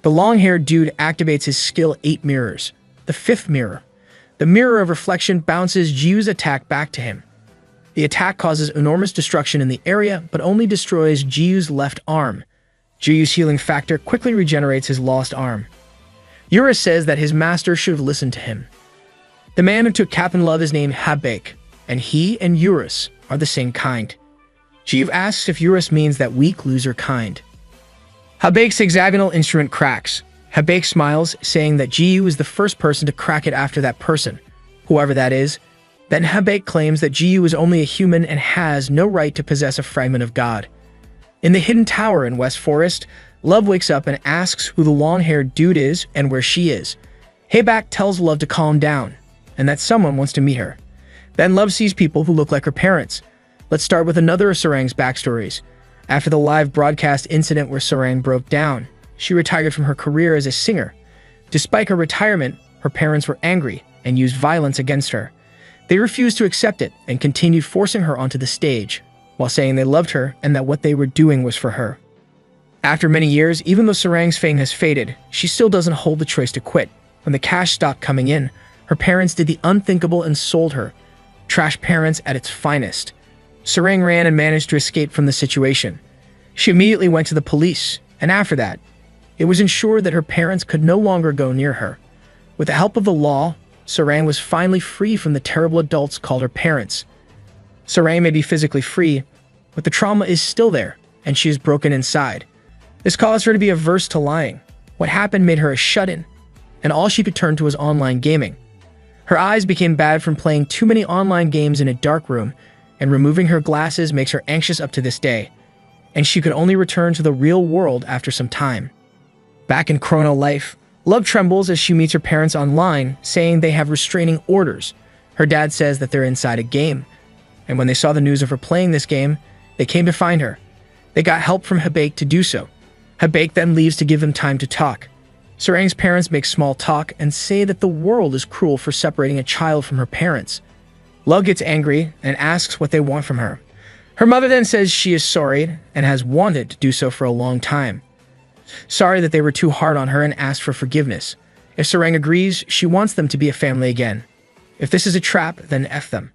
The long-haired dude activates his skill 8 mirrors. The 5th mirror. The mirror of reflection bounces Jiyu's attack back to him. The attack causes enormous destruction in the area, but only destroys Jiyu's left arm. Jiyu's healing factor quickly regenerates his lost arm. Eurus says that his master should have listened to him. The man who took Captain Love is named Habake, and he and Eurus are the same kind. Jiyu asks if Eurus means that weak loser kind. Habake's hexagonal instrument cracks. Habake smiles, saying that Jiyu is the first person to crack it after that person, whoever that is. Then Habake claims that Jiyu is only a human and has no right to possess a fragment of God. In the hidden tower in West Forest, Love wakes up and asks who the long-haired dude is and where she is. Habake tells Love to calm down, and that someone wants to meet her. Then Love sees people who look like her parents. Let's start with another of Sarang's backstories. After the live broadcast incident where Sarang broke down, she retired from her career as a singer. Despite her retirement, her parents were angry and used violence against her. They refused to accept it and continued forcing her onto the stage, while saying they loved her and that what they were doing was for her. After many years, even though Sarang's fame has faded, she still doesn't hold the choice to quit. When the cash stopped coming in, her parents did the unthinkable and sold her. Trash parents at its finest. Sarang ran and managed to escape from the situation. She immediately went to the police, and after that, it was ensured that her parents could no longer go near her. With the help of the law, Sarang was finally free from the terrible adults called her parents. Sarang may be physically free, but the trauma is still there, and she is broken inside. This caused her to be averse to lying. What happened made her a shut-in, and all she could turn to was online gaming. Her eyes became bad from playing too many online games in a dark room, and removing her glasses makes her anxious up to this day, and she could only return to the real world after some time. Back in Chrono Life, Love trembles as she meets her parents online, saying they have restraining orders. Her dad says that they're inside a game, and when they saw the news of her playing this game, they came to find her. They got help from Habake to do so. Habake then leaves to give them time to talk. Sarang's parents make small talk and say that the world is cruel for separating a child from her parents. Love gets angry and asks what they want from her. Her mother then says she is sorry and has wanted to do so for a long time. Sorry that they were too hard on her and asked for forgiveness. If Sarang agrees, she wants them to be a family again. If this is a trap, then F them.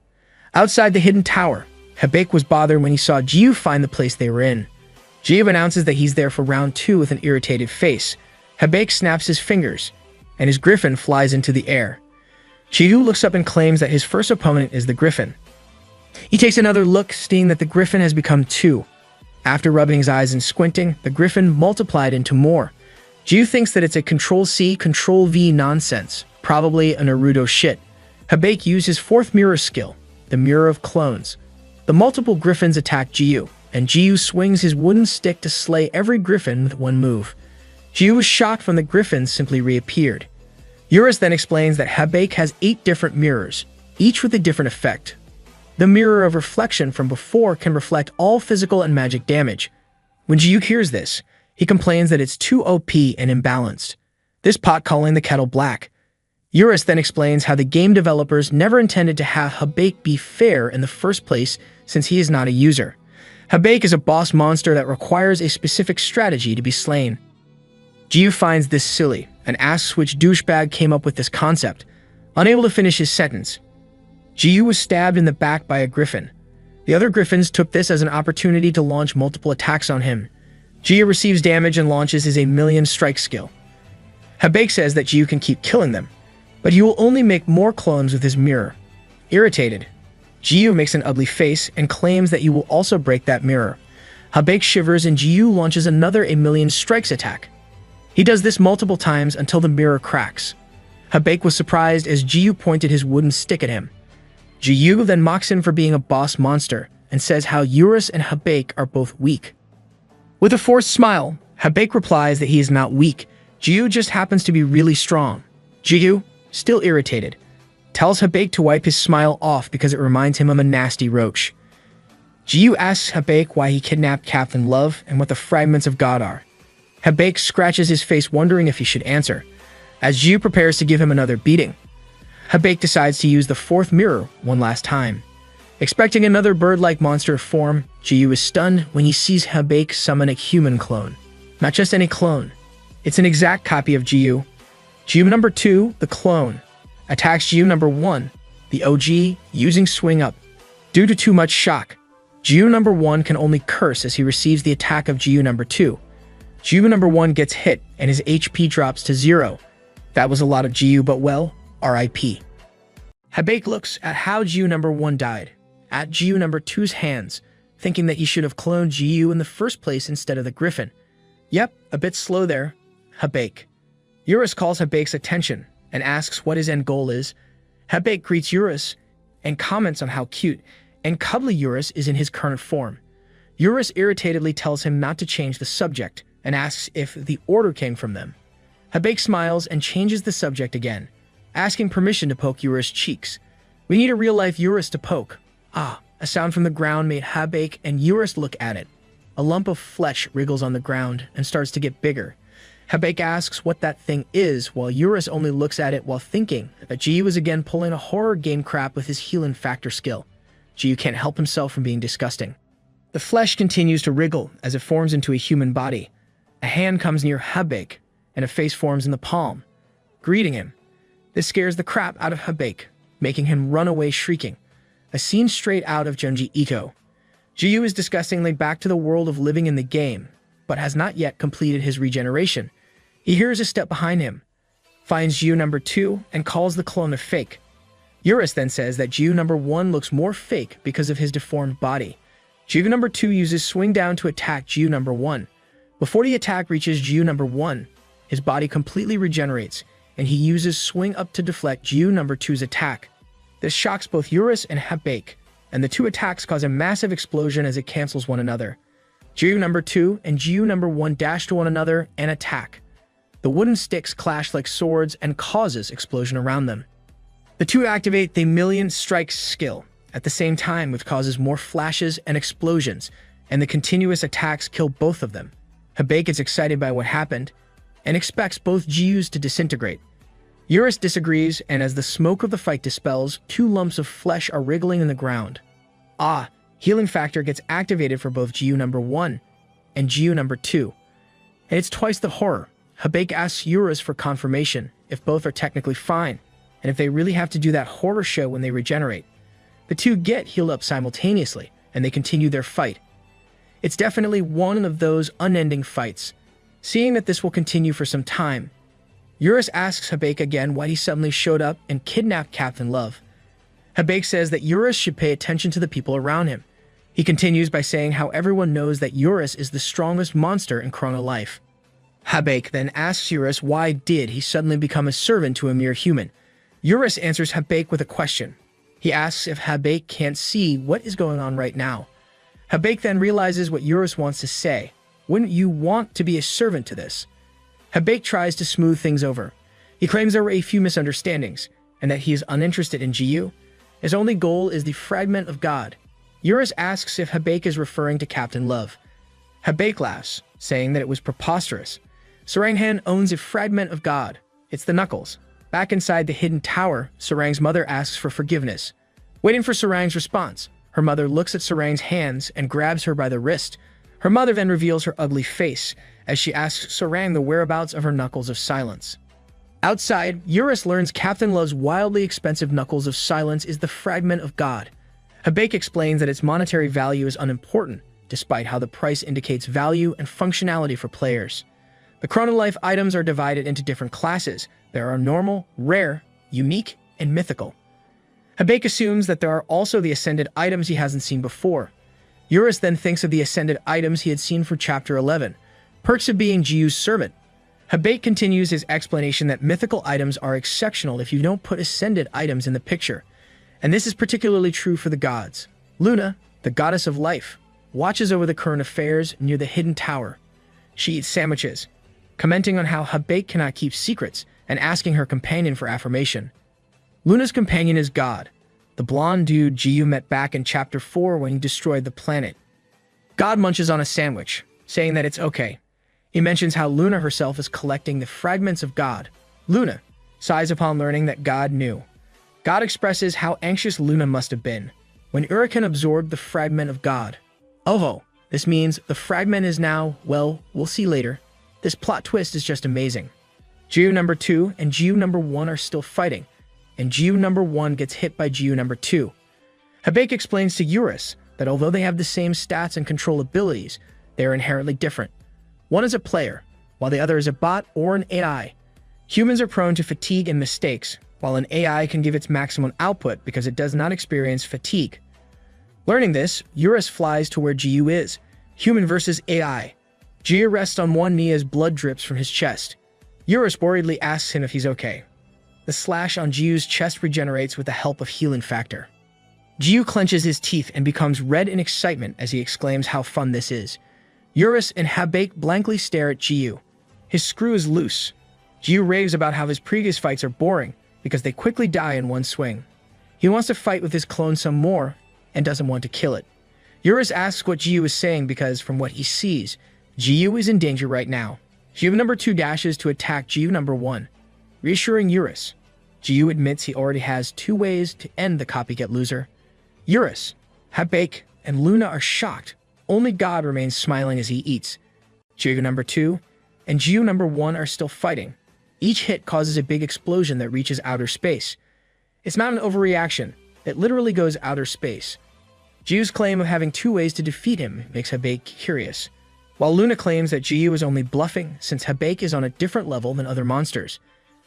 Outside the hidden tower, Habake was bothered when he saw Jiyu find the place they were in. Jiyu announces that he's there for round 2 with an irritated face. Habake snaps his fingers, and his griffin flies into the air. Jiyu looks up and claims that his first opponent is the griffin. He takes another look, seeing that the griffin has become 2. After rubbing his eyes and squinting, the griffin multiplied into more. Jiyu thinks that it's a Control-C, Control-V nonsense, probably a Naruto shit. Hibake used his fourth mirror skill, the Mirror of Clones. The multiple griffins attack Jiyu, and Jiyu swings his wooden stick to slay every griffin with one move. Jiyu was shocked when the griffins simply reappeared. Eurus then explains that Hibake has 8 different mirrors, each with a different effect. The mirror of reflection from before can reflect all physical and magic damage. When Jiyu hears this, he complains that it's too OP and imbalanced. This pot calling the kettle black. Eurus then explains how the game developers never intended to have Hibake be fair in the first place since he is not a user. Hibake is a boss monster that requires a specific strategy to be slain. Jiyu finds this silly and asks which douchebag came up with this concept. Unable to finish his sentence, Jiyu was stabbed in the back by a griffin. The other griffins took this as an opportunity to launch multiple attacks on him. Jiyu receives damage and launches his 1,000,000 strike skill. Hibake says that Jiyu can keep killing them, but he will only make more clones with his mirror. Irritated, Jiyu makes an ugly face and claims that you will also break that mirror. Hibake shivers and Jiyu launches another 1,000,000 strikes attack. He does this multiple times until the mirror cracks. Hibake was surprised as Jiyu pointed his wooden stick at him. Jiyu then mocks him for being a boss monster and says how Eurus and Hibake are both weak. With a forced smile, Hibake replies that he is not weak. Jiyu just happens to be really strong. Jiyu, still irritated, tells Hibake to wipe his smile off because it reminds him of a nasty roach. Jiyu asks Hibake why he kidnapped Captain Love and what the fragments of God are. Hibake scratches his face wondering if he should answer, as Jiyu prepares to give him another beating. Hibake decides to use the fourth mirror one last time. Expecting another bird-like monster form, Jiyu is stunned when he sees Hibake summon a human clone. Not just any clone. It's an exact copy of Jiyu. Jiyu number 2, the clone, attacks Jiyu number 1, the OG, using Swing Up. Due to too much shock, Jiyu number 1 can only curse as he receives the attack of Jiyu number 2. Jiyu number 1 gets hit and his HP drops to 0. That was a lot of Jiyu, but well, RIP. Hibake looks at how Jiyu number 1 died, at Jiyu number 2's hands, thinking that he should have cloned Jiyu in the first place instead of the griffin. Yep, a bit slow there. Hibake. Eurus calls Hibake's attention and asks what his end goal is. Hibake greets Eurus and comments on how cute and cuddly Eurus is in his current form. Eurus irritatedly tells him not to change the subject and asks if the order came from them. Hibake smiles and changes the subject again, asking permission to poke Eurus' cheeks. We need a real-life Eurus to poke. Ah, a sound from the ground made Hibake and Eurus look at it. A lump of flesh wriggles on the ground and starts to get bigger. Hibake asks what that thing is, while Eurus only looks at it while thinking that Jiyu is again pulling a horror game crap with his healing factor skill. Jiyu can't help himself from being disgusting. The flesh continues to wriggle as it forms into a human body. A hand comes near Hibake, and a face forms in the palm, greeting him. This scares the crap out of Hibake, making him run away shrieking. A scene straight out of Junji Ito. Jiyu is disgustingly back to the world of living in the game, but has not yet completed his regeneration. He hears a step behind him, finds Jiyu number 2, and calls the clone a fake. Eurus then says that Jiyu number 1 looks more fake because of his deformed body. Jiyu number 2 uses Swing Down to attack Jiyu number 1. Before the attack reaches Jiyu number 1, his body completely regenerates, and he uses Swing Up to deflect Jiyu number 2's attack. This shocks both Eurus and Hibake, and the two attacks cause a massive explosion as it cancels one another. Jiyu number 2 and Jiyu number 1 dash to one another and attack. The wooden sticks clash like swords and causes explosion around them. The two activate the 1,000,000 strikes skill at the same time, which causes more flashes and explosions, and the continuous attacks kill both of them. Hibake is excited by what happened and expects both Jiyus to disintegrate. Eurus disagrees, and as the smoke of the fight dispels, 2 lumps of flesh are wriggling in the ground. Ah, healing factor gets activated for both Jiyu number 1 and Jiyu number 2. And it's twice the horror. Hibake asks Eurus for confirmation if both are technically fine, and if they really have to do that horror show when they regenerate. The two get healed up simultaneously, and they continue their fight. It's definitely one of those unending fights. Seeing that this will continue for some time, Eurus asks Hibake again why he suddenly showed up and kidnapped Captain Love. Hibake says that Eurus should pay attention to the people around him. He continues by saying how everyone knows that Eurus is the strongest monster in Chrono Life. Habake then asks Eurus why did he suddenly become a servant to a mere human. Eurus answers Habake with a question. He asks if Habake can't see what is going on right now. Habake then realizes what Eurus wants to say. Wouldn't you want to be a servant to this? Habake tries to smooth things over. He claims there were a few misunderstandings, and that he is uninterested in Jiyu. His only goal is the fragment of God. Eurus asks if Habake is referring to Captain Love. Habake laughs, saying that it was preposterous. Saranghan owns a fragment of God. It's the knuckles. Back inside the hidden tower, Sarang's mother asks for forgiveness. Waiting for Sarang's response, her mother looks at Sarang's hands and grabs her by the wrist. Her mother then reveals her ugly face as she asks Sarang the whereabouts of her knuckles of silence. Outside, Eurus learns Captain Love's wildly expensive knuckles of silence is the fragment of God. Habake explains that its monetary value is unimportant, despite how the price indicates value and functionality for players. The Chronolife items are divided into different classes. There are normal, rare, unique, and mythical. Habake assumes that there are also the ascended items he hasn't seen before. Eurus then thinks of the ascended items he had seen for Chapter 11, perks of being Jiyu's servant. Habake continues his explanation that mythical items are exceptional if you don't put ascended items in the picture, and this is particularly true for the gods. Luna, the goddess of life, watches over the current affairs near the hidden tower. She eats sandwiches, commenting on how Habake cannot keep secrets and asking her companion for affirmation. Luna's companion is God, the blonde dude Jiyu met back in Chapter 4 when he destroyed the planet. God munches on a sandwich, saying that it's okay. He mentions how Luna herself is collecting the fragments of God. Luna sighs upon learning that God knew. God expresses how anxious Luna must have been when Uriken absorbed the fragment of God. Oh, this means the fragment is now, well, we'll see later. This plot twist is just amazing. Jiyu number 2 and Jiyu number 1 are still fighting, and Jiyu number 1 gets hit by Jiyu number 2. Habake explains to Eurus that although they have the same stats and control abilities, they are inherently different. One is a player, while the other is a bot or an AI. Humans are prone to fatigue and mistakes, while an AI can give its maximum output because it does not experience fatigue. Learning this, Eurus flies to where Jiyu is, human versus AI. Jiyu rests on one knee as blood drips from his chest. Eurus worriedly asks him if he's okay. The slash on Jiyu's chest regenerates with the help of Healing Factor. Jiyu clenches his teeth and becomes red in excitement as he exclaims how fun this is. Eurus and Habake blankly stare at Jiyu. His screw is loose. Jiyu raves about how his previous fights are boring because they quickly die in one swing. He wants to fight with his clone some more and doesn't want to kill it. Eurus asks what Jiyu is saying because, from what he sees, Jiyu is in danger right now. Jiyu number 2 dashes to attack Jiyu number 1, reassuring Eurus. Jiyu admits he already has 2 ways to end the copycat loser. Eurus, Habake, and Luna are shocked. Only God remains smiling as he eats. Jiyu number 2 and Jiyu number 1 are still fighting. Each hit causes a big explosion that reaches outer space. It's not an overreaction. It literally goes outer space. Jiyu's claim of having 2 ways to defeat him makes Habake curious, while Luna claims that Jiyu is only bluffing since Habake is on a different level than other monsters.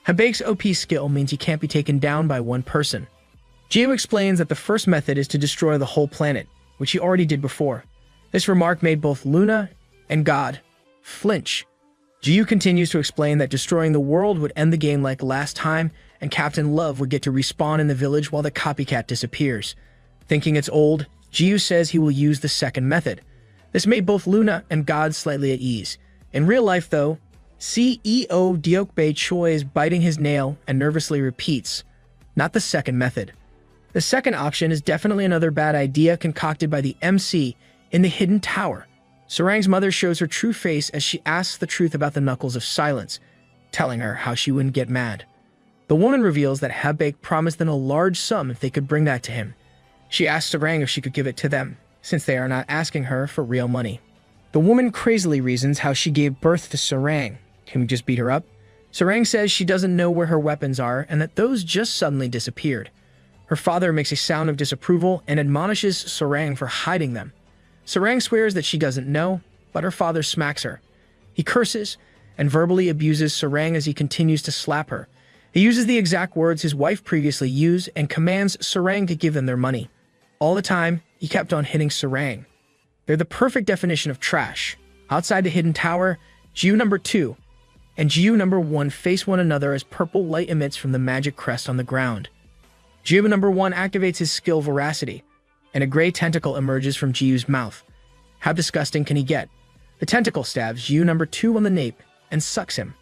Habake's OP skill means he can't be taken down by one person. Jiyu explains that the first method is to destroy the whole planet, which he already did before. This remark made both Luna and God flinch. Jiyu continues to explain that destroying the world would end the game like last time, and Captain Love would get to respawn in the village while the copycat disappears. Thinking it's old, Jiyu says he will use the second method. This made both Luna and God slightly at ease. In real life, though, CEO Deokbae Choi is biting his nail and nervously repeats, "Not the second method." The second option is definitely another bad idea concocted by the MC in the hidden tower. Sarang's mother shows her true face as she asks the truth about the knuckles of silence, telling her how she wouldn't get mad. The woman reveals that Habake promised them a large sum if they could bring that to him. She asks Sarang if she could give it to them, since they are not asking her for real money. The woman crazily reasons how she gave birth to Sarang. Can we just beat her up? Sarang says she doesn't know where her weapons are and that those just suddenly disappeared. Her father makes a sound of disapproval and admonishes Sarang for hiding them. Sarang swears that she doesn't know, but her father smacks her. He curses and verbally abuses Sarang as he continues to slap her. He uses the exact words his wife previously used and commands Sarang to give them their money. All the time, he kept on hitting Sarang. They're the perfect definition of trash. Outside the hidden tower, Jiyu number 2 and Jiu number 1 face one another as purple light emits from the magic crest on the ground. Jiu number 1 activates his skill Veracity, and a gray tentacle emerges from Jiu's mouth. How disgusting can he get? The tentacle stabs Jiu number 2 on the nape and sucks him.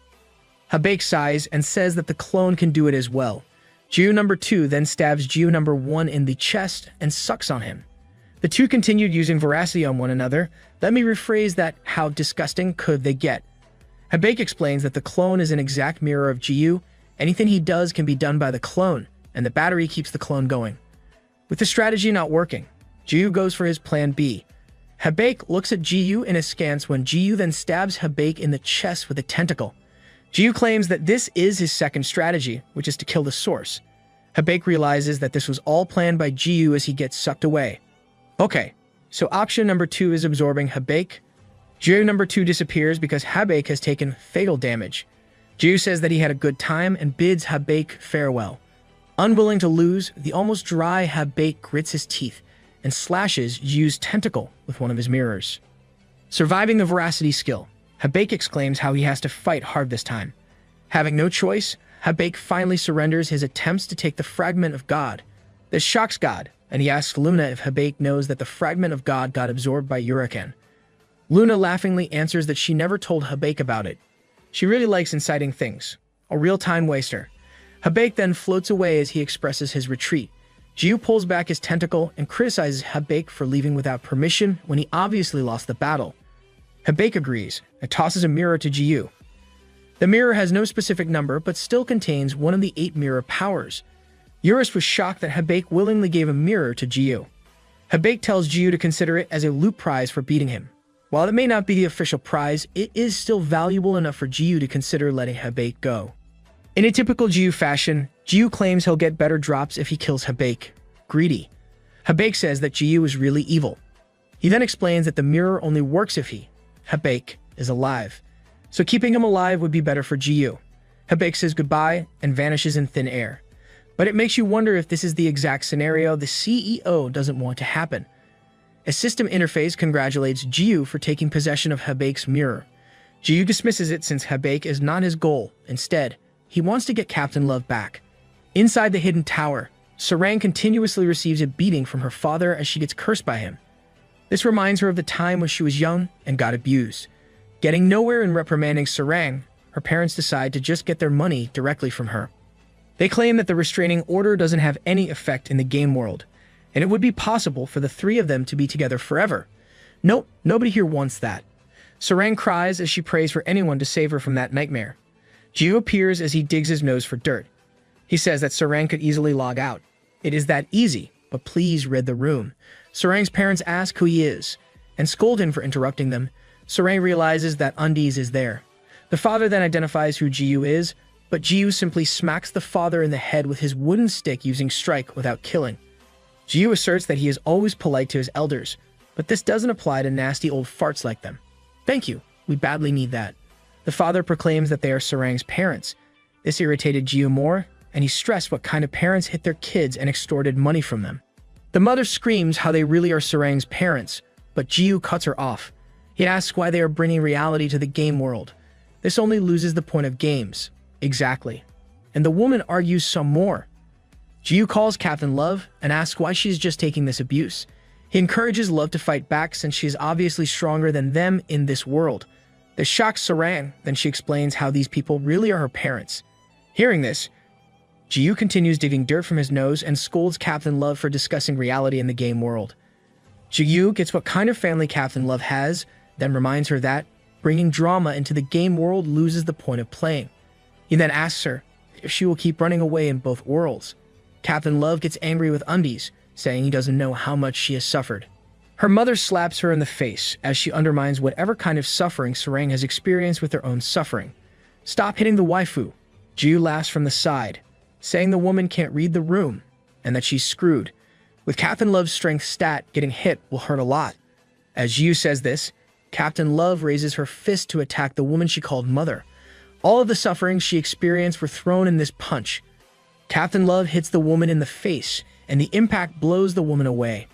Habaek sighs and says that the clone can do it as well. Jiu number 2 then stabs Jiu number 1 in the chest and sucks on him. The two continued using Veracity on one another. Let me rephrase that: how disgusting could they get? Habaek explains that the clone is an exact mirror of Jiu. Anything he does can be done by the clone, and the battery keeps the clone going. With the strategy not working, Jiu goes for his plan B. Habaek looks at Jiu in askance when Jiu then stabs Habaek in the chest with a tentacle. Jiu claims that this is his second strategy, which is to kill the source. Habaek realizes that this was all planned by Jiu as he gets sucked away. Okay, so option number 2 is absorbing Habaek. Jiu number 2 disappears because Habaek has taken fatal damage. Jiu says that he had a good time and bids Habaek farewell. Unwilling to lose, the almost dry Habaek grits his teeth and slashes Jiu's tentacle with one of his mirrors. Surviving the Veracity skill, Habaek exclaims how he has to fight hard this time. Having no choice, Habaek finally surrenders his attempts to take the fragment of God. This shocks God, and he asks Luna if Habaek knows that the fragment of God got absorbed by Huracan. Luna laughingly answers that she never told Habaek about it. She really likes inciting things. A real time waster. Habaek then floats away as he expresses his retreat. Jiu pulls back his tentacle and criticizes Habaek for leaving without permission when he obviously lost the battle. Habaek agrees and tosses a mirror to Jiu. The mirror has no specific number but still contains one of the 8 mirror powers. Eurus was shocked that Habaek willingly gave a mirror to Jiu. Habaek tells Jiu to consider it as a loot prize for beating him. While it may not be the official prize, it is still valuable enough for Jiu to consider letting Habaek go. In a typical Jiu fashion, Jiu claims he'll get better drops if he kills Habaek. Greedy. Habaek says that Jiu is really evil. He then explains that the mirror only works if Habaek, is alive. So keeping him alive would be better for Jiu. Habaek says goodbye and vanishes in thin air. But it makes you wonder if this is the exact scenario the CEO doesn't want to happen. A system interface congratulates Jiu for taking possession of Habaek's mirror. Jiu dismisses it since Habaek is not his goal. Instead, he wants to get Captain Love back. Inside the hidden tower, Sarang continuously receives a beating from her father as she gets cursed by him. This reminds her of the time when she was young and got abused. Getting nowhere in reprimanding Sarang, her parents decide to just get their money directly from her. They claim that the restraining order doesn't have any effect in the game world, and it would be possible for the 3 of them to be together forever. Nope, nobody here wants that. Sarang cries as she prays for anyone to save her from that nightmare. Jiu appears as he digs his nose for dirt. He says that Sarang could easily log out. It is that easy, but please rid the room. Sarang's parents ask who he is, and scold him for interrupting them. Sarang realizes that Undies is there. The father then identifies who Jiu is, but Jiu simply smacks the father in the head with his wooden stick using strike without killing. Jiu asserts that he is always polite to his elders, but this doesn't apply to nasty old farts like them. Thank you, we badly need that. The father proclaims that they are Sarang's parents. This irritated Jiu more, and he stressed what kind of parents hit their kids and extorted money from them. The mother screams how they really are Sarang's parents, but Jiu cuts her off. He asks why they are bringing reality to the game world. This only loses the point of games. Exactly. And the woman argues some more. Jiu calls Captain Love and asks why she's just taking this abuse. He encourages Love to fight back since she is obviously stronger than them in this world. This shocks Sarang, then she explains how these people really are her parents. Hearing this, Jiu continues digging dirt from his nose and scolds Captain Love for discussing reality in the game world. Jiu gets what kind of family Captain Love has, then reminds her that bringing drama into the game world loses the point of playing. He then asks her if she will keep running away in both worlds. Captain Love gets angry with Undies, saying he doesn't know how much she has suffered. Her mother slaps her in the face as she undermines whatever kind of suffering Sarang has experienced with their own suffering. Stop hitting the waifu. Jiu laughs from the side, saying the woman can't read the room and that she's screwed. With Captain Love's strength stat, getting hit will hurt a lot. As Jiu says this, Captain Love raises her fist to attack the woman she called mother. All of the sufferings she experienced were thrown in this punch. Captain Love hits the woman in the face, and the impact blows the woman away.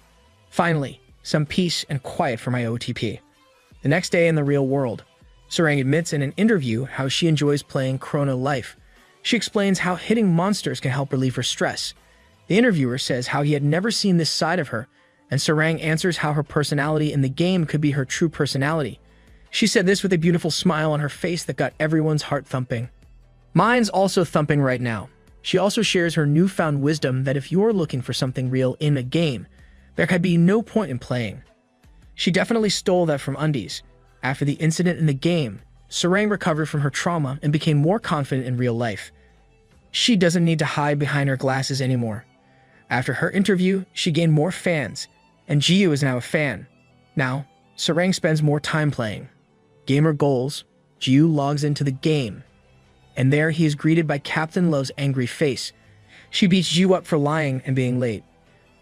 Finally, some peace and quiet for my OTP. The next day in the real world, Sarang admits in an interview how she enjoys playing Chrono Life. She explains how hitting monsters can help relieve her stress. The interviewer says how he had never seen this side of her, and Sarang answers how her personality in the game could be her true personality. She said this with a beautiful smile on her face that got everyone's heart thumping. Mine's also thumping right now. She also shares her newfound wisdom that if you're looking for something real in a game, there could be no point in playing. She definitely stole that from Undies. After the incident in the game, Sarang recovered from her trauma and became more confident in real life. She doesn't need to hide behind her glasses anymore. After her interview, she gained more fans, and Jiu is now a fan. Now, Sarang spends more time playing. Gamer goals, Jiu logs into the game, and there he is greeted by Captain Love's angry face. She beats Jiu up for lying and being late.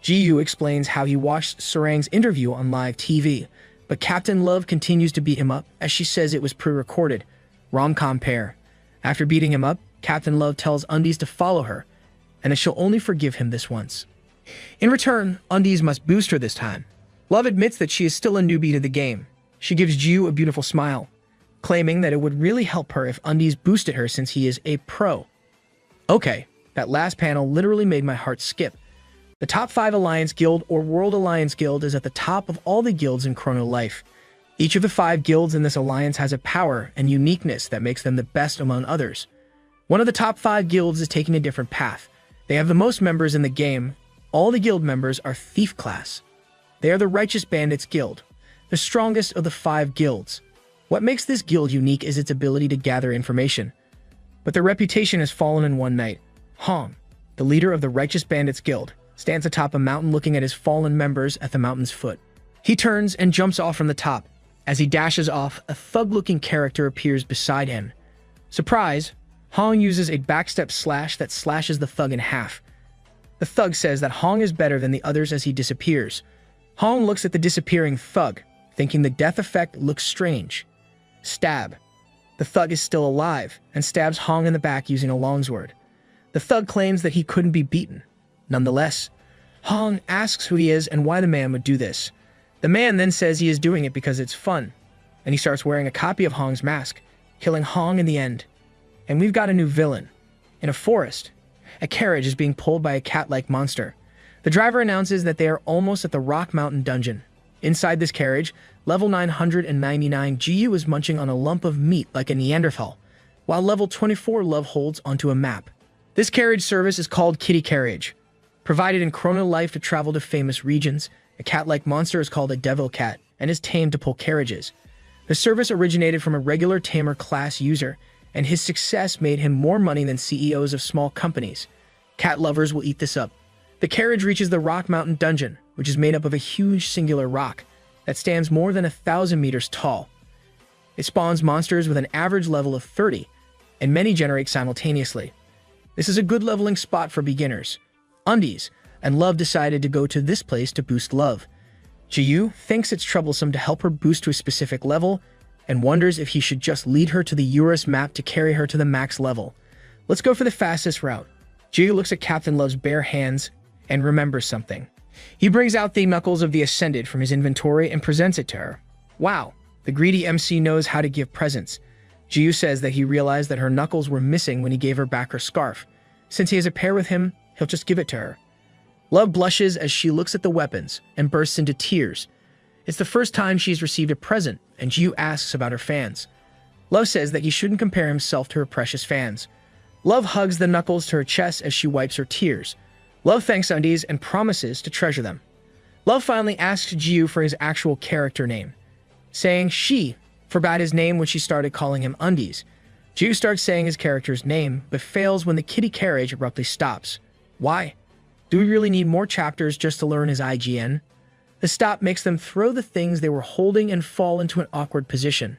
Jiu explains how he watched Sarang's interview on live TV, but Captain Love continues to beat him up as she says it was pre-recorded. Rom-com pair. After beating him up, Captain Love tells Undies to follow her, and that she'll only forgive him this once. In return, Undies must boost her this time. Love admits that she is still a newbie to the game. She gives Jiu a beautiful smile, claiming that it would really help her if Undies boosted her since he is a pro. Okay, that last panel literally made my heart skip. The top 5 Alliance Guild or World Alliance Guild is at the top of all the guilds in Chrono Life. Each of the 5 guilds in this alliance has a power and uniqueness that makes them the best among others. One of the top 5 guilds is taking a different path. They have the most members in the game. All the guild members are Thief class. They are the Righteous Bandits Guild, the strongest of the 5 guilds. What makes this guild unique is its ability to gather information. But their reputation has fallen in one night. Hong, the leader of the Righteous Bandits Guild, stands atop a mountain looking at his fallen members at the mountain's foot. He turns and jumps off from the top. As he dashes off, a thug-looking character appears beside him. Surprise! Hong uses a backstep slash that slashes the thug in half. The thug says that Hong is better than the others as he disappears. Hong looks at the disappearing thug, thinking the death effect looks strange. Stab. The thug is still alive and stabs Hong in the back using a longsword. The thug claims that he couldn't be beaten. Nonetheless, Hong asks who he is and why the man would do this. The man then says he is doing it because it's fun, and he starts wearing a copy of Hong's mask, killing Hong in the end. And we've got a new villain. In a forest, a carriage is being pulled by a cat-like monster. The driver announces that they are almost at the Rock Mountain dungeon. Inside this carriage, level 999 GU is munching on a lump of meat like a Neanderthal, while level 24 Love holds onto a map. This carriage service is called Kitty Carriage. Provided in Chrono Life to travel to famous regions, a cat-like monster is called a Devil Cat and is tamed to pull carriages. The service originated from a regular tamer class user, and his success made him more money than CEOs of small companies. Cat lovers will eat this up. The carriage reaches the Rock Mountain dungeon, which is made up of a huge singular rock that stands more than 1,000 meters tall. It spawns monsters with an average level of 30, and many generate simultaneously. This is a good leveling spot for beginners. Undies and Love decided to go to this place to boost Love. Jiu thinks it's troublesome to help her boost to a specific level and wonders if he should just lead her to the Eurus map to carry her to the max level. Let's go for the fastest route. Jiu looks at Captain Love's bare hands and remembers something. He brings out the Knuckles of the Ascended from his inventory and presents it to her. Wow, the greedy MC knows how to give presents. Jiu says that he realized that her knuckles were missing when he gave her back her scarf. Since he has a pair with him, he'll just give it to her. Love blushes as she looks at the weapons and bursts into tears. It's the first time she's received a present, and Jiu asks about her fans. Love says that he shouldn't compare himself to her precious fans. Love hugs the knuckles to her chest as she wipes her tears. Love thanks Undies and promises to treasure them. Love finally asks Jiu for his actual character name, saying she forgot his name when she started calling him Undies. Jiu starts saying his character's name, but fails when the kitty carriage abruptly stops. Why? Do we really need more chapters just to learn his IGN? The stop makes them throw the things they were holding and fall into an awkward position.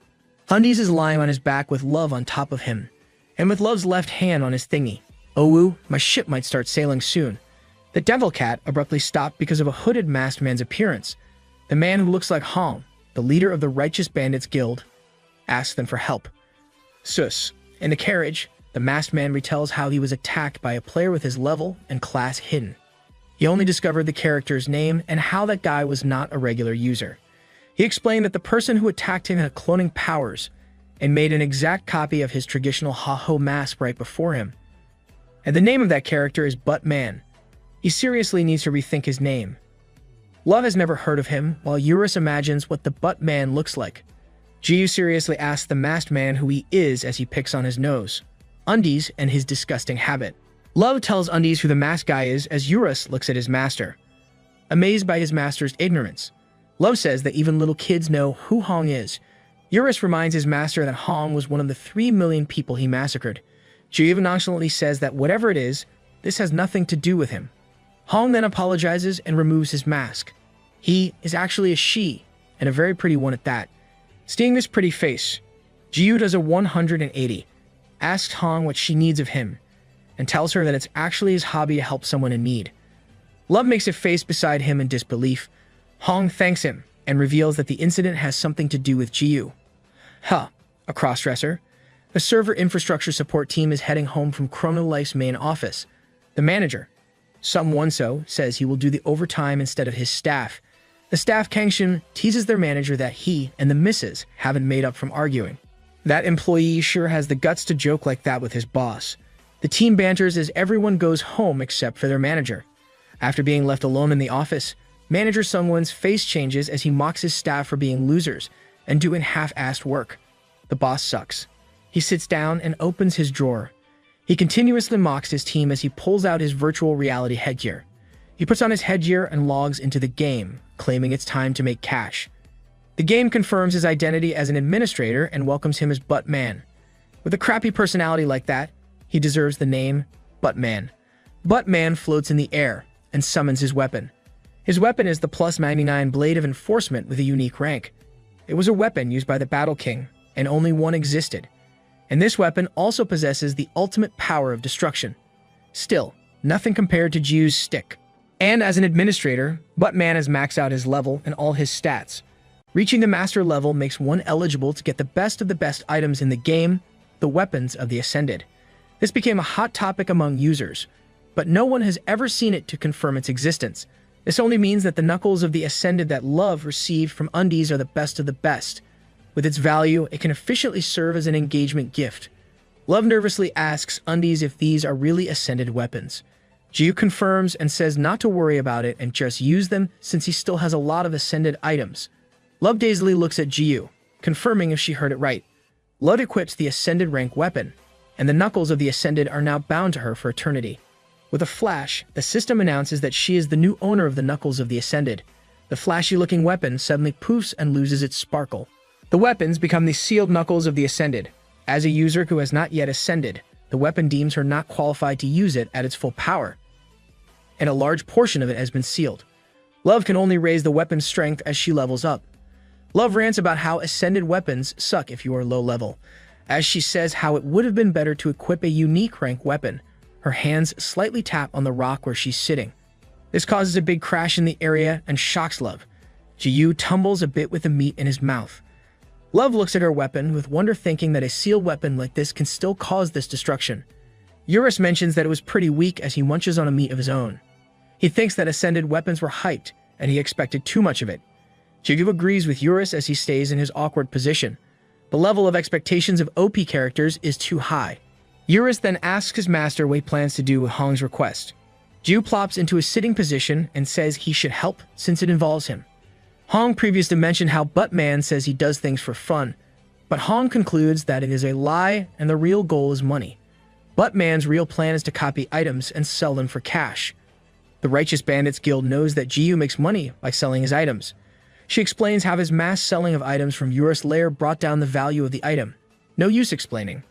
Undies is lying on his back with Love on top of him, and with Love's left hand on his thingy. Oh woo, my ship might start sailing soon. The Devil Cat abruptly stopped because of a hooded masked man's appearance. The man who looks like Hong, the leader of the Righteous Bandits Guild, asks them for help. Sus. In the carriage, the masked man retells how he was attacked by a player with his level and class hidden. He only discovered the character's name and how that guy was not a regular user. He explained that the person who attacked him had cloning powers, and made an exact copy of his traditional Ha-Ho mask right before him. And the name of that character is Buttman. He seriously needs to rethink his name. Love has never heard of him, while Eurus imagines what the Buttman looks like. Jiu seriously asks the masked man who he is as he picks on his nose, Undies, and his disgusting habit. Love tells Undies who the masked guy is as Eurus looks at his master. Amazed by his master's ignorance, Love says that even little kids know who Hong is. Eurus reminds his master that Hong was one of the 3 million people he massacred. Jiu nonchalantly says that whatever it is, this has nothing to do with him. Hong then apologizes and removes his mask. He is actually a she, and a very pretty one at that. Seeing this pretty face, Jiu does a 180, asks Hong what she needs of him, and tells her that it's actually his hobby to help someone in need. Love makes a face beside him in disbelief. Hong thanks him and reveals that the incident has something to do with Jiu. A crossdresser. The server infrastructure support team is heading home from Chrono Life's main office. The manager, Sum Wonso, says he will do the overtime instead of his staff. The staff Kangshin teases their manager that he and the missus haven't made up from arguing. That employee sure has the guts to joke like that with his boss. The team banters as everyone goes home except for their manager. After being left alone in the office, Manager Sungwon's face changes as he mocks his staff for being losers and doing half-assed work. The boss sucks. He sits down and opens his drawer. He continuously mocks his team as he pulls out his virtual reality headgear. He puts on his headgear and logs into the game, claiming it's time to make cash. The game confirms his identity as an administrator and welcomes him as Buttman. With a crappy personality like that, he deserves the name Buttman. Buttman floats in the air and summons his weapon. His weapon is the plus 99 Blade of Enforcement with a unique rank. It was a weapon used by the Battle King, and only one existed. And this weapon also possesses the ultimate power of destruction. Still, nothing compared to Jiu's stick. And as an administrator, Buttman has maxed out his level and all his stats. Reaching the master level makes one eligible to get the best of the best items in the game, the weapons of the Ascended. This became a hot topic among users, but no one has ever seen it to confirm its existence. This only means that the knuckles of the Ascended that Love received from Undies are the best of the best. With its value, it can efficiently serve as an engagement gift. Love nervously asks Undies if these are really Ascended weapons. Jiu confirms and says not to worry about it and just use them since he still has a lot of Ascended items. Love dazedly looks at Jiu, confirming if she heard it right. Love equips the Ascended rank weapon, and the knuckles of the Ascended are now bound to her for eternity. With a flash, the system announces that she is the new owner of the knuckles of the Ascended. The flashy-looking weapon suddenly poofs and loses its sparkle. The weapons become the sealed knuckles of the Ascended. As a user who has not yet ascended, the weapon deems her not qualified to use it at its full power, and a large portion of it has been sealed. Love can only raise the weapon's strength as she levels up. Love rants about how Ascended weapons suck if you are low level, as she says how it would have been better to equip a unique rank weapon. Her hands slightly tap on the rock where she's sitting. This causes a big crash in the area and shocks Love. Jiu tumbles a bit with the meat in his mouth. Love looks at her weapon with wonder, thinking that a sealed weapon like this can still cause this destruction. Eurus mentions that it was pretty weak as he munches on a meat of his own. He thinks that Ascended weapons were hyped, and he expected too much of it. Jiu agrees with Eurus as he stays in his awkward position. The level of expectations of OP characters is too high. Eurus then asks his master what he plans to do with Hong's request. Jiu plops into a sitting position and says he should help since it involves him. Hong previously mentioned how Buttman says he does things for fun, but Hong concludes that it is a lie and the real goal is money. Buttman's real plan is to copy items and sell them for cash. The Righteous Bandits Guild knows that Jiu makes money by selling his items. She explains how his mass selling of items from Eurus' lair brought down the value of the item. No use explaining.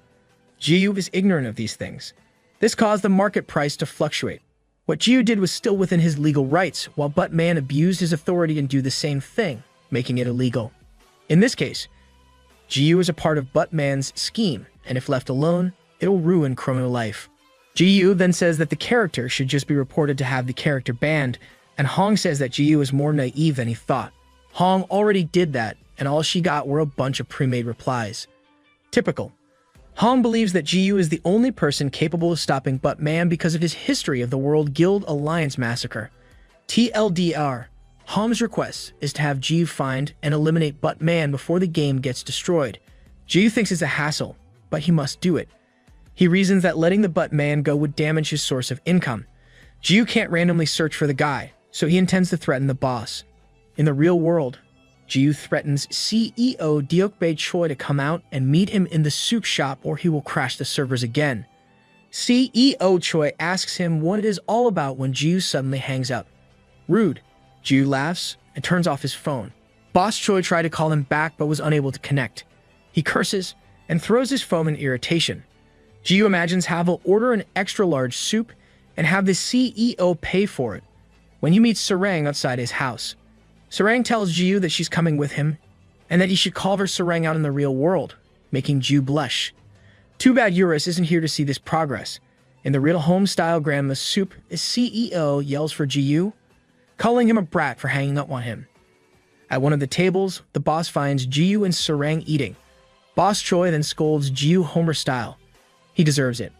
Jiu is ignorant of these things. This caused the market price to fluctuate. What Jiu did was still within his legal rights, while Buttman abused his authority and do the same thing, making it illegal. In this case, Jiu is a part of Buttman's scheme, and if left alone, it'll ruin Chrono Life. Jiu then says that the character should just be reported to have the character banned, and Hong says that Jiu is more naive than he thought. Hong already did that, and all she got were a bunch of pre-made replies. Typical. Hong believes that Jiu is the only person capable of stopping Buttman because of his history of the World Guild Alliance massacre. TLDR, Hong's request is to have Jiu find and eliminate Buttman before the game gets destroyed. Jiyu thinks it's a hassle, but he must do it. He reasons that letting the butt man go would damage his source of income. Jiyu can't randomly search for the guy, so he intends to threaten the boss. In the real world, Jiyu threatens CEO Deokbae Choi to come out and meet him in the soup shop or he will crash the servers again. CEO Choi asks him what it is all about when Jiyu suddenly hangs up. Rude. Jiyu laughs and turns off his phone. Boss Choi tried to call him back but was unable to connect. He curses and throws his phone in irritation. Jiyu imagines how he'll order an extra-large soup and have the CEO pay for it when he meets Sarang outside his house. Sarang tells Jiyu that she's coming with him and that he should call her Sarang out in the real world, making Jiyu blush. Too bad Eurus isn't here to see this progress. In the real home-style grandma's soup, the CEO yells for Jiyu, calling him a brat for hanging up on him. At one of the tables, the boss finds Jiyu and Sarang eating. Boss Choi then scolds Jiyu Homer style. He deserves it.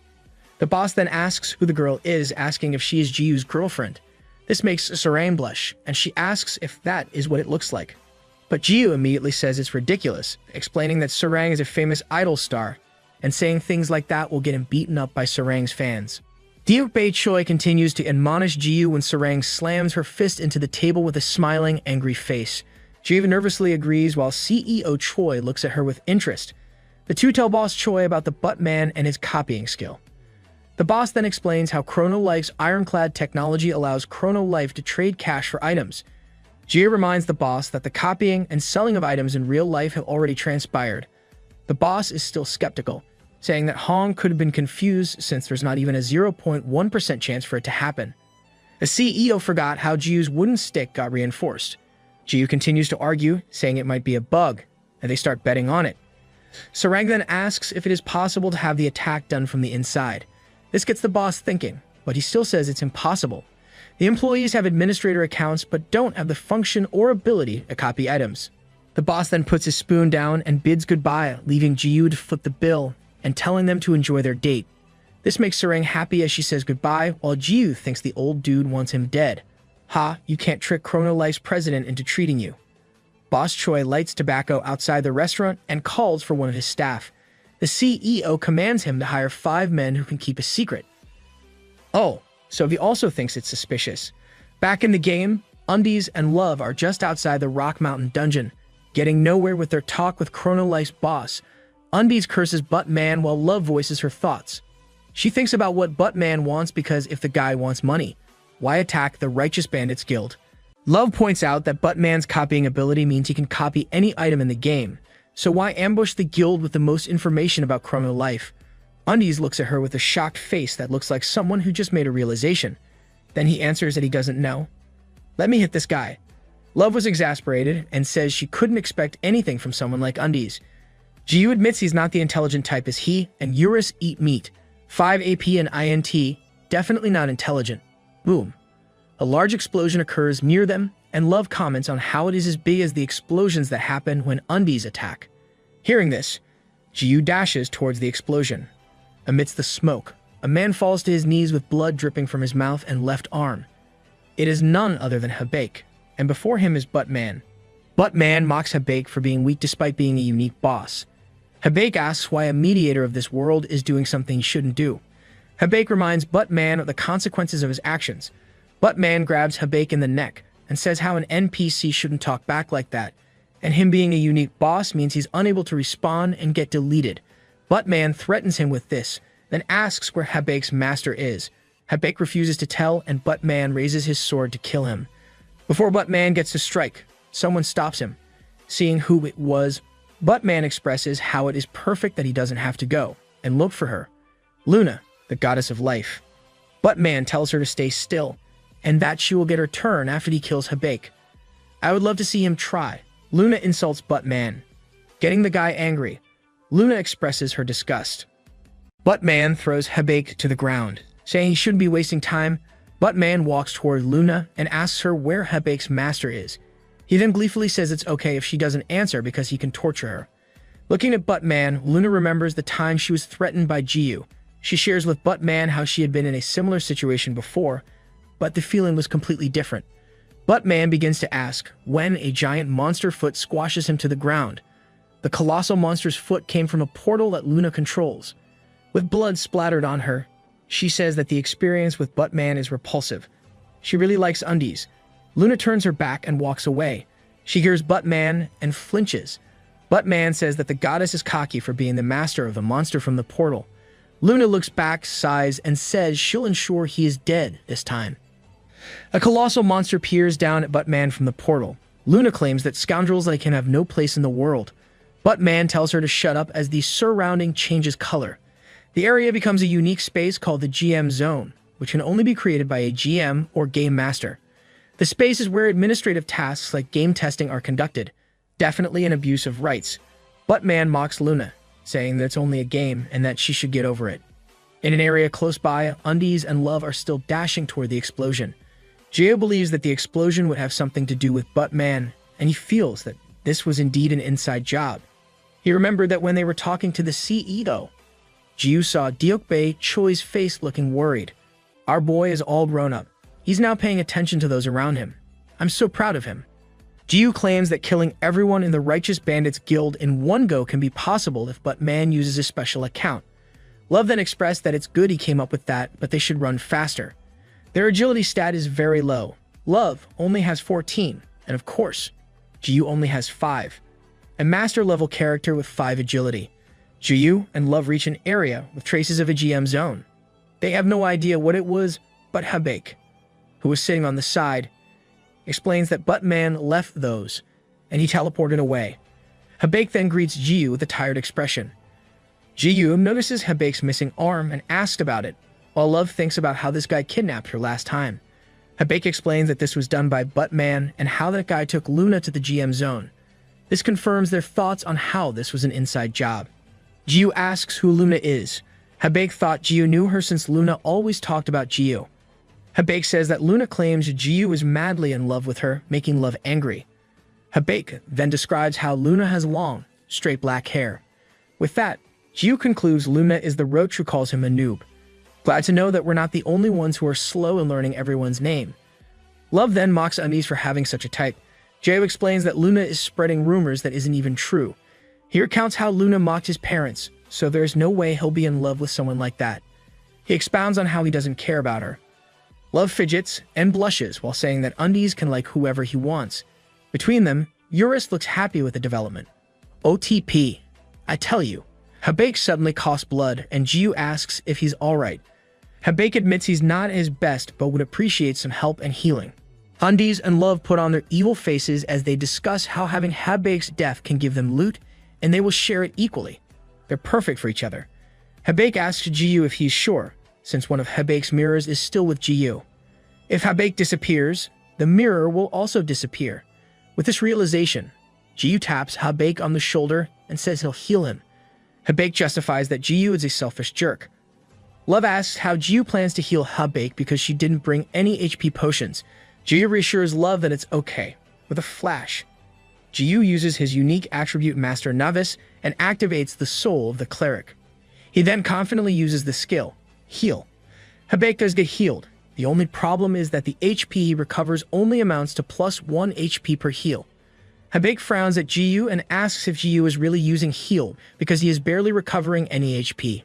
The boss then asks who the girl is, asking if she is Jiyu's girlfriend. This makes Sarang blush, and she asks if that is what it looks like. But Jiyu immediately says it's ridiculous, explaining that Sarang is a famous idol star, and saying things like that will get him beaten up by Sarang's fans. Deokbae Choi continues to admonish Jiyu when Sarang slams her fist into the table with a smiling, angry face. Jiyu nervously agrees while CEO Choi looks at her with interest. The two tell boss Choi about the butt man and his copying skill. The boss then explains how Chrono Life's ironclad technology allows Chrono Life to trade cash for items. Jiyu reminds the boss that the copying and selling of items in real life have already transpired. The boss is still skeptical, saying that Hong could have been confused since there's not even a 0.1% chance for it to happen. The CEO forgot how Jiyu's wooden stick got reinforced. Jiyu continues to argue, saying it might be a bug, and they start betting on it. Sarang then asks if it is possible to have the attack done from the inside. This gets the boss thinking, but he still says it's impossible. The employees have administrator accounts but don't have the function or ability to copy items. The boss then puts his spoon down and bids goodbye, leaving Jiyu to foot the bill and telling them to enjoy their date. This makes Sarang happy as she says goodbye, while Jiyu thinks the old dude wants him dead. Ha, you can't trick Chrono Life's president into treating you. Boss Choi lights tobacco outside the restaurant and calls for one of his staff. The CEO commands him to hire 5 men who can keep a secret. Oh, so he also thinks it's suspicious. Back in the game, Undies and Love are just outside the Rock Mountain dungeon, getting nowhere with their talk with Chrono Life's boss. Undies curses Butt Man while Love voices her thoughts. She thinks about what Butt Man wants because if the guy wants money, why attack the Righteous Bandits Guild? Love points out that Butt Man's copying ability means he can copy any item in the game, so why ambush the guild with the most information about Chrono Life? Undies looks at her with a shocked face that looks like someone who just made a realization. Then he answers that he doesn't know. Let me hit this guy. Love was exasperated and says she couldn't expect anything from someone like Undies. Jiyu admits he's not the intelligent type as he and Eurus eat meat. 5 AP and INT, definitely not intelligent. Boom. A large explosion occurs near them, and Love comments on how it is as big as the explosions that happen when Undies attack. Hearing this, Jiyu dashes towards the explosion. Amidst the smoke, a man falls to his knees with blood dripping from his mouth and left arm. It is none other than Habaek, and before him is Butt Man. Butt Man mocks Habaek for being weak despite being a unique boss. Habaek asks why a mediator of this world is doing something he shouldn't do. Habaek reminds Butt Man of the consequences of his actions. Butt Man grabs Habaek in the neck and says how an NPC shouldn't talk back like that, and him being a unique boss means he's unable to respawn and get deleted. Butt Man threatens him with this, then asks where Habaek's master is. Habaek refuses to tell, and Butt Man raises his sword to kill him. Before Butt Man gets to strike, someone stops him. Seeing who it was, Butt Man expresses how it is perfect that he doesn't have to go, and look for her. Luna, the goddess of life. Butt Man tells her to stay still, and that she will get her turn after he kills Habaek. I would love to see him try. Luna insults Butt Man, getting the guy angry. Luna expresses her disgust. Butt Man throws Habaek to the ground, saying he shouldn't be wasting time. Butt Man walks toward Luna and asks her where Habaek's master is. He then gleefully says it's okay if she doesn't answer because he can torture her. Looking at Butt Man, Luna remembers the time she was threatened by Jiyu. She shares with Butt Man how she had been in a similar situation before, but the feeling was completely different. Butt Man begins to ask when a giant monster foot squashes him to the ground. The colossal monster's foot came from a portal that Luna controls. With blood splattered on her, she says that the experience with Buttman is repulsive. She really likes undies. Luna turns her back and walks away. She hears Buttman and flinches. Buttman says that the goddess is cocky for being the master of the monster from the portal. Luna looks back, sighs, and says she'll ensure he is dead this time. A colossal monster peers down at Buttman from the portal. Luna claims that scoundrels like him have no place in the world. Buttman tells her to shut up as the surrounding changes color. The area becomes a unique space called the GM Zone, which can only be created by a GM or Game Master. The space is where administrative tasks like game testing are conducted. Definitely an abuse of rights. Buttman mocks Luna, saying that it's only a game and that she should get over it. In an area close by, Undies and Love are still dashing toward the explosion. Geo believes that the explosion would have something to do with Buttman, and he feels that this was indeed an inside job. He remembered that when they were talking to the CEO, Jiu saw Deokbae Choi's face looking worried. Our boy is all grown up. He's now paying attention to those around him. I'm so proud of him. Jiu claims that killing everyone in the Righteous Bandits Guild in one go can be possible if Buttman uses a special account. Love then expressed that it's good he came up with that, but they should run faster. Their agility stat is very low. Love only has 14, and of course, Jiu only has 5. A master-level character with 5 agility. Jiu and Love reach an area with traces of a GM zone. They have no idea what it was, but Habake, who was sitting on the side, explains that Buttman left those, and he teleported away. Habake then greets Jiu with a tired expression. Jiu notices Habake's missing arm and asks about it, while Love thinks about how this guy kidnapped her last time. Habake explains that this was done by Buttman and how that guy took Luna to the GM zone. This confirms their thoughts on how this was an inside job. Jiu asks who Luna is. Habake thought Jiu knew her since Luna always talked about Jiu. Habake says that Luna claims Jiu is madly in love with her, making Love angry. Habake then describes how Luna has long, straight black hair. With that, Jiu concludes Luna is the roach who calls him a noob. Glad to know that we're not the only ones who are slow in learning everyone's name. Love then mocks Undies for having such a type. Jiu explains that Luna is spreading rumors that isn't even true. He recounts how Luna mocked his parents, so there's no way he'll be in love with someone like that. He expounds on how he doesn't care about her. Love fidgets and blushes while saying that Undies can like whoever he wants. Between them, Eurus looks happy with the development. OTP. I tell you. Habake suddenly coughs blood and Jiu asks if he's alright. Habake admits he's not at his best but would appreciate some help and healing. Undies and Love put on their evil faces as they discuss how having Habake's death can give them loot and they will share it equally. They're perfect for each other. Habake asks Jiu if he's sure, since one of Habake's mirrors is still with Jiu. If Habake disappears, the mirror will also disappear. With this realization, Jiu taps Habake on the shoulder and says he'll heal him. Habake justifies that Jiu is a selfish jerk. Love asks how Jiu plans to heal Habake because she didn't bring any HP potions. Jiu reassures Love that it's okay, with a flash. Jiu uses his unique attribute Master Novice and activates the soul of the cleric. He then confidently uses the skill, Heal. Habake does get healed. The only problem is that the HP he recovers only amounts to plus 1 HP per heal. Habake frowns at Jiu and asks if Jiu is really using heal because he is barely recovering any HP.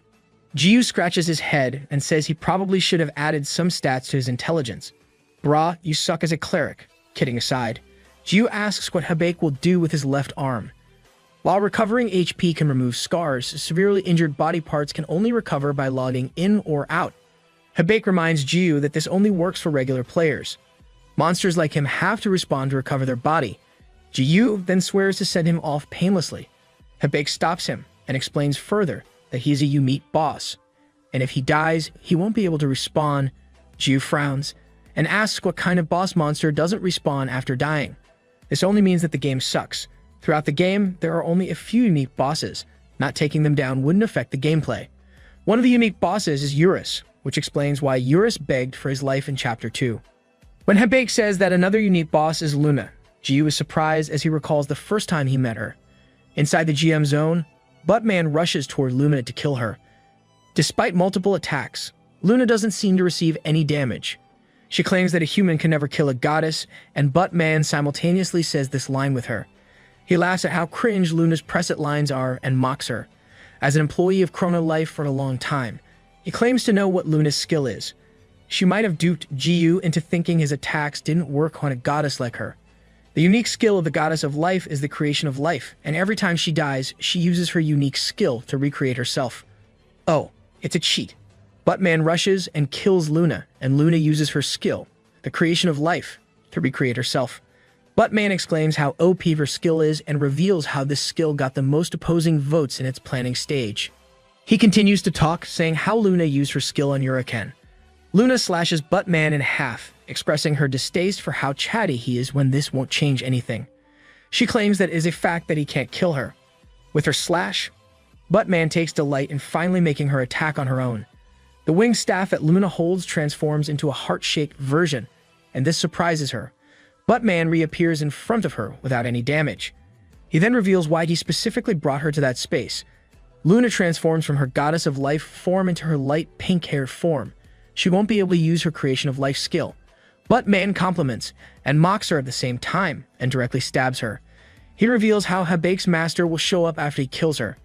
Jiu scratches his head and says he probably should have added some stats to his intelligence. Brah, you suck as a cleric. Kidding aside, Jiu asks what Habake will do with his left arm. While recovering HP can remove scars, severely injured body parts can only recover by logging in or out. Habake reminds Jiu that this only works for regular players. Monsters like him have to respawn to recover their body. Jiu then swears to send him off painlessly. Habake stops him and explains further that he's a Umit boss, and if he dies, he won't be able to respawn. Jiu frowns and asks what kind of boss monster doesn't respawn after dying. This only means that the game sucks. Throughout the game, there are only a few unique bosses. Not taking them down wouldn't affect the gameplay. One of the unique bosses is Eurus, which explains why Eurus begged for his life in Chapter 2. When Habake says that another unique boss is Luna, Jiu is surprised as he recalls the first time he met her. Inside the GM zone, Buttman rushes toward Luna to kill her. Despite multiple attacks, Luna doesn't seem to receive any damage. She claims that a human can never kill a goddess, and Buttman simultaneously says this line with her. He laughs at how cringe Luna's press-it lines are and mocks her. As an employee of Chrono Life for a long time, he claims to know what Luna's skill is. She might have duped Jiyu into thinking his attacks didn't work on a goddess like her. The unique skill of the goddess of life is the creation of life, and every time she dies, she uses her unique skill to recreate herself. Oh, it's a cheat. Buttman rushes and kills Luna, and Luna uses her skill, the creation of life, to recreate herself. Buttman exclaims how OP her skill is and reveals how this skill got the most opposing votes in its planning stage. He continues to talk, saying how Luna used her skill on Yuriken. Luna slashes Buttman in half, expressing her distaste for how chatty he is when this won't change anything. She claims that it is a fact that he can't kill her. With her slash, Buttman takes delight in finally making her attack on her own. The winged staff that Luna holds transforms into a heart-shaped version, and this surprises her. Buttman reappears in front of her without any damage. He then reveals why he specifically brought her to that space. Luna transforms from her goddess of life form into her light pink-haired form. She won't be able to use her creation of life skill. Buttman compliments and mocks her at the same time and directly stabs her. He reveals how Habake's master will show up after he kills her,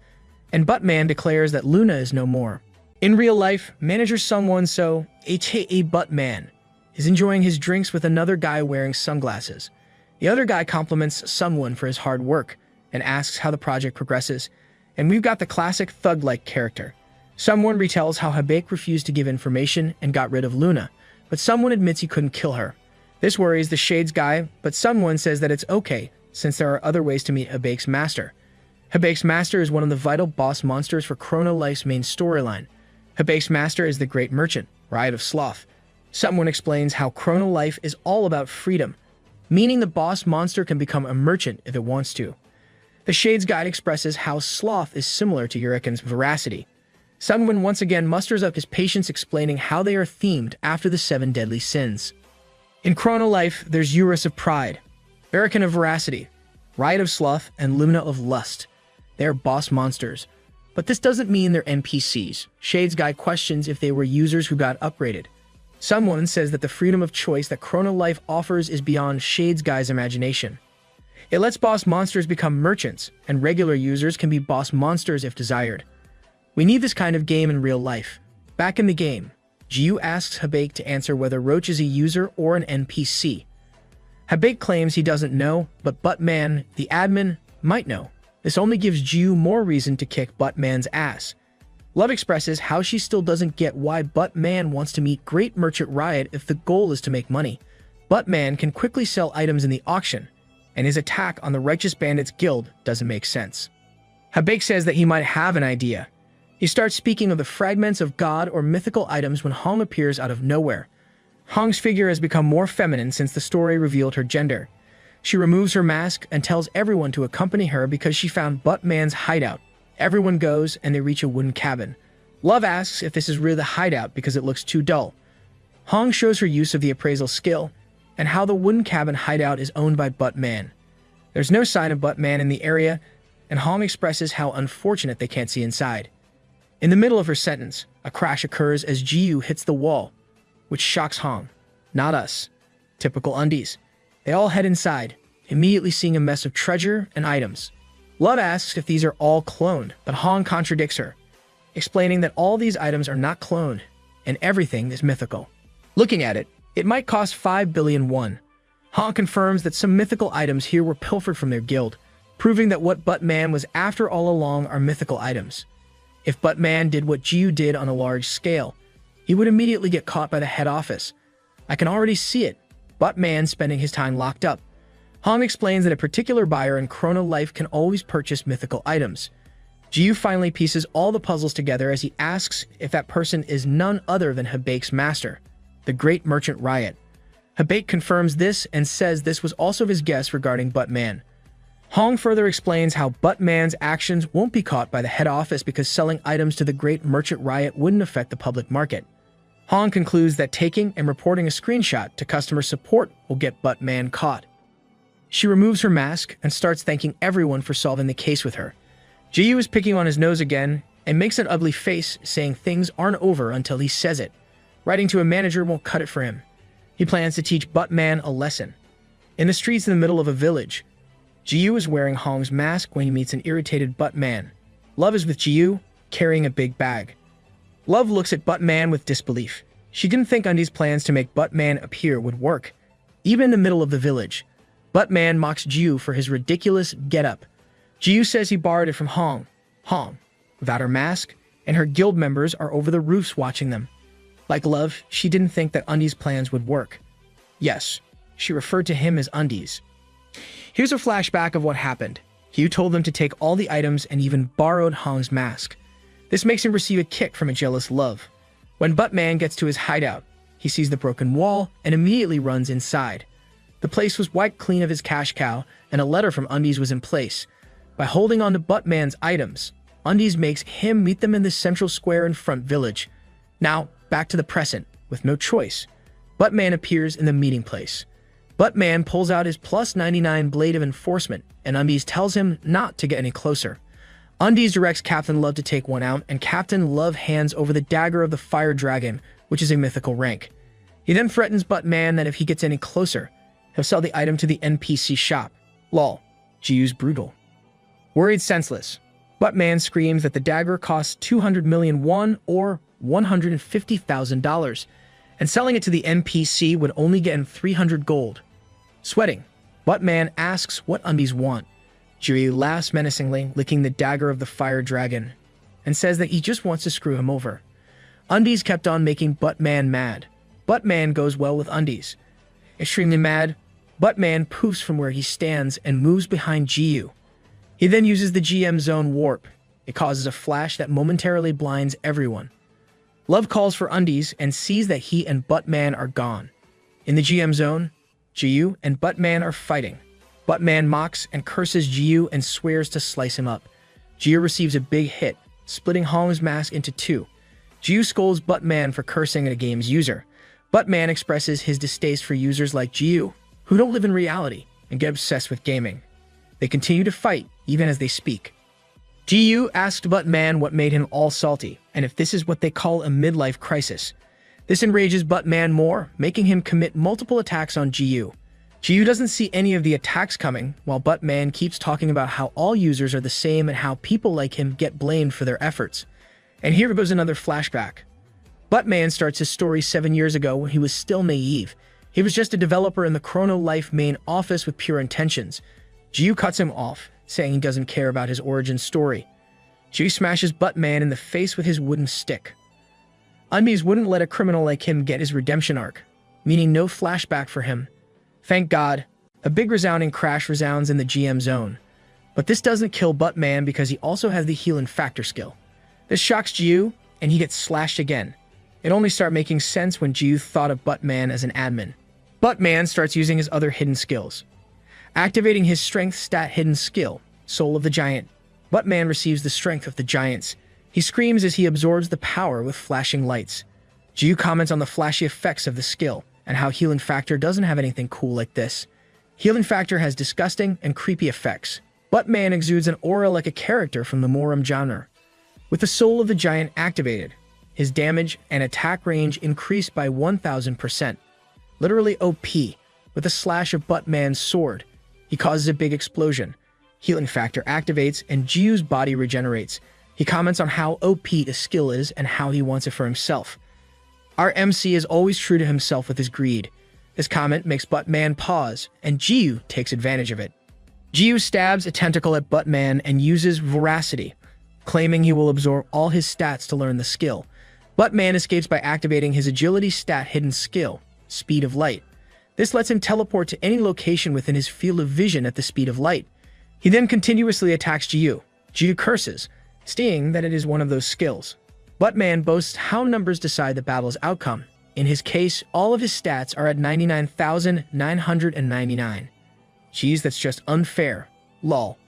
and Buttman declares that Luna is no more. In real life, manager Sungwon So, aka Buttman, is enjoying his drinks with another guy wearing sunglasses. The other guy compliments Sungwon for his hard work and asks how the project progresses, and we've got the classic thug-like character. Someone retells how Habake refused to give information and got rid of Luna, but someone admits he couldn't kill her. This worries the Shades guy, but someone says that it's okay, since there are other ways to meet Habake's master. Habake's master is one of the vital boss monsters for Chrono Life's main storyline. Habake's master is the Great Merchant, Riot of Sloth. Someone explains how Chrono Life is all about freedom, meaning the boss monster can become a merchant if it wants to. The Shades guide expresses how Sloth is similar to Yuriken's veracity. Someone once again musters up his patience explaining how they are themed after the 7 deadly sins. In Chrono Life, there's Eurus of Pride, Yuriken of Veracity, Riot of Sloth, and Luna of Lust. They are boss monsters. But this doesn't mean they're NPCs. Shades Guy questions if they were users who got upgraded. Someone says that the freedom of choice that Chrono Life offers is beyond Shades Guy's imagination. It lets boss monsters become merchants, and regular users can be boss monsters if desired. We need this kind of game in real life. Back in the game, Jiyu asks Habake to answer whether Roach is a user or an NPC. Habake claims he doesn't know, but Buttman, the admin, might know. This only gives Jiyu more reason to kick Buttman's ass. Love expresses how she still doesn't get why Buttman wants to meet Great Merchant Riot if the goal is to make money. Buttman can quickly sell items in the auction, and his attack on the Righteous Bandits Guild doesn't make sense. Habake says that he might have an idea. He starts speaking of the fragments of god or mythical items when Hong appears out of nowhere. Hong's figure has become more feminine since the story revealed her gender. She removes her mask and tells everyone to accompany her because she found Buttman's hideout. Everyone goes and they reach a wooden cabin. Love asks if this is really the hideout because it looks too dull. Hong shows her use of the appraisal skill and how the wooden cabin hideout is owned by Buttman. There's no sign of Buttman in the area, and Hong expresses how unfortunate they can't see inside. In the middle of her sentence, a crash occurs as Jiyu hits the wall, which shocks Hong. Not us. Typical undies. They all head inside, immediately seeing a mess of treasure and items. Love asks if these are all cloned, but Hong contradicts her, explaining that all these items are not cloned, and everything is mythical. Looking at it, it might cost 5 billion won. Hong confirms that some mythical items here were pilfered from their guild, proving that what Buttman was after all along are mythical items. If Buttman did what Jiyu did on a large scale, he would immediately get caught by the head office. I can already see it. Buttman spending his time locked up. Hong explains that a particular buyer in Chrono Life can always purchase mythical items. Jiyu finally pieces all the puzzles together as he asks if that person is none other than Habake's master, the Great Merchant Riot. Habake confirms this and says this was also his guess regarding Buttman. Hong further explains how Buttman's actions won't be caught by the head office because selling items to the Great Merchant Riot wouldn't affect the public market. Hong concludes that taking and reporting a screenshot to customer support will get Buttman caught. She removes her mask and starts thanking everyone for solving the case with her. Jiyu is picking on his nose again and makes an ugly face, saying things aren't over until he says it. Writing to a manager won't cut it for him. He plans to teach Buttman a lesson. In the streets in the middle of a village, Jiyu is wearing Hong's mask when he meets an irritated Buttman. Love is with Jiyu, carrying a big bag. Love looks at Buttman with disbelief. She didn't think Undy's plans to make Buttman appear would work. Even in the middle of the village, Buttman mocks Jiyu for his ridiculous getup. Jiyu says he borrowed it from Hong. Hong, without her mask, and her guild members are over the roofs watching them. Like Love, she didn't think that Undy's plans would work. Yes, she referred to him as Undy's. Here's a flashback of what happened. Jiyu told them to take all the items and even borrowed Hong's mask. This makes him receive a kick from a jealous Love. When Buttman gets to his hideout, he sees the broken wall and immediately runs inside. The place was wiped clean of his cash cow, and a letter from Undy's was in place. By holding on to Buttman's items, Undy's makes him meet them in the central square in Front Village. Now, back to the present, with no choice. Buttman appears in the meeting place. Buttman pulls out his plus 99 blade of enforcement, and Undy's tells him not to get any closer. Undy's directs Captain Love to take one out, and Captain Love hands over the dagger of the Fire Dragon, which is a mythical rank. He then threatens Buttman that if he gets any closer, he'll sell the item to the NPC shop. Lol. Jiyu's brutal. Worried senseless, Buttman screams that the dagger costs 200 million won or $150,000, and selling it to the NPC would only get him 300 gold. Sweating, Buttman asks what Undy's want. Jiyu laughs menacingly, licking the dagger of the Fire Dragon, and says that he just wants to screw him over. Undy's kept on making Buttman mad. Buttman goes well with Undy's. Extremely mad, Buttman poofs from where he stands and moves behind Jiyu. He then uses the GM Zone Warp. It causes a flash that momentarily blinds everyone. Love calls for Undy's and sees that he and Buttman are gone. In the GM Zone, Jiyu and Buttman are fighting. Buttman mocks and curses Jiyu and swears to slice him up. Jiyu receives a big hit, splitting Hong's mask into two. Jiyu scolds Buttman for cursing at a game's user. Buttman expresses his distaste for users like Jiyu, who don't live in reality and get obsessed with gaming. They continue to fight, even as they speak. Jiyu asked Buttman what made him all salty, and if this is what they call a midlife crisis. This enrages Buttman more, making him commit multiple attacks on Jiyu. Jiyu doesn't see any of the attacks coming, while Buttman keeps talking about how all users are the same and how people like him get blamed for their efforts. And here goes another flashback. Buttman starts his story 7 years ago when he was still naive. He was just a developer in the Chrono Life main office with pure intentions. Jiyu cuts him off, saying he doesn't care about his origin story. Jiyu smashes Buttman in the face with his wooden stick. Undy's wouldn't let a criminal like him get his redemption arc, meaning no flashback for him. Thank God, a big resounding crash resounds in the GM Zone. But this doesn't kill Buttman because he also has the healing factor skill. This shocks Jiyu, and he gets slashed again. It only started making sense when Jiyu thought of Buttman as an admin. Buttman starts using his other hidden skills. Activating his strength stat hidden skill, Soul of the Giant. Buttman receives the strength of the giants. He screams as he absorbs the power with flashing lights. Jiyu comments on the flashy effects of the skill, and how Healing Factor doesn't have anything cool like this. Healing Factor has disgusting and creepy effects. Buttman exudes an aura like a character from the Morum genre. With the Soul of the Giant activated, his damage and attack range increased by 1000%. Literally OP. With a slash of Buttman's sword, he causes a big explosion. Healing Factor activates and Jiyu's body regenerates. He comments on how OP the skill is and how he wants it for himself. Our MC is always true to himself with his greed. This comment makes Buttman pause, and Jiyu takes advantage of it. Jiyu stabs a tentacle at Buttman and uses Voracity, claiming he will absorb all his stats to learn the skill. Buttman escapes by activating his agility stat hidden skill, Speed of Light. This lets him teleport to any location within his field of vision at the speed of light. He then continuously attacks Jiyu. Jiyu curses, stating that it is one of those skills. Buttman boasts how numbers decide the battle's outcome. In his case, all of his stats are at 99,999. Geez, that's just unfair. Lol.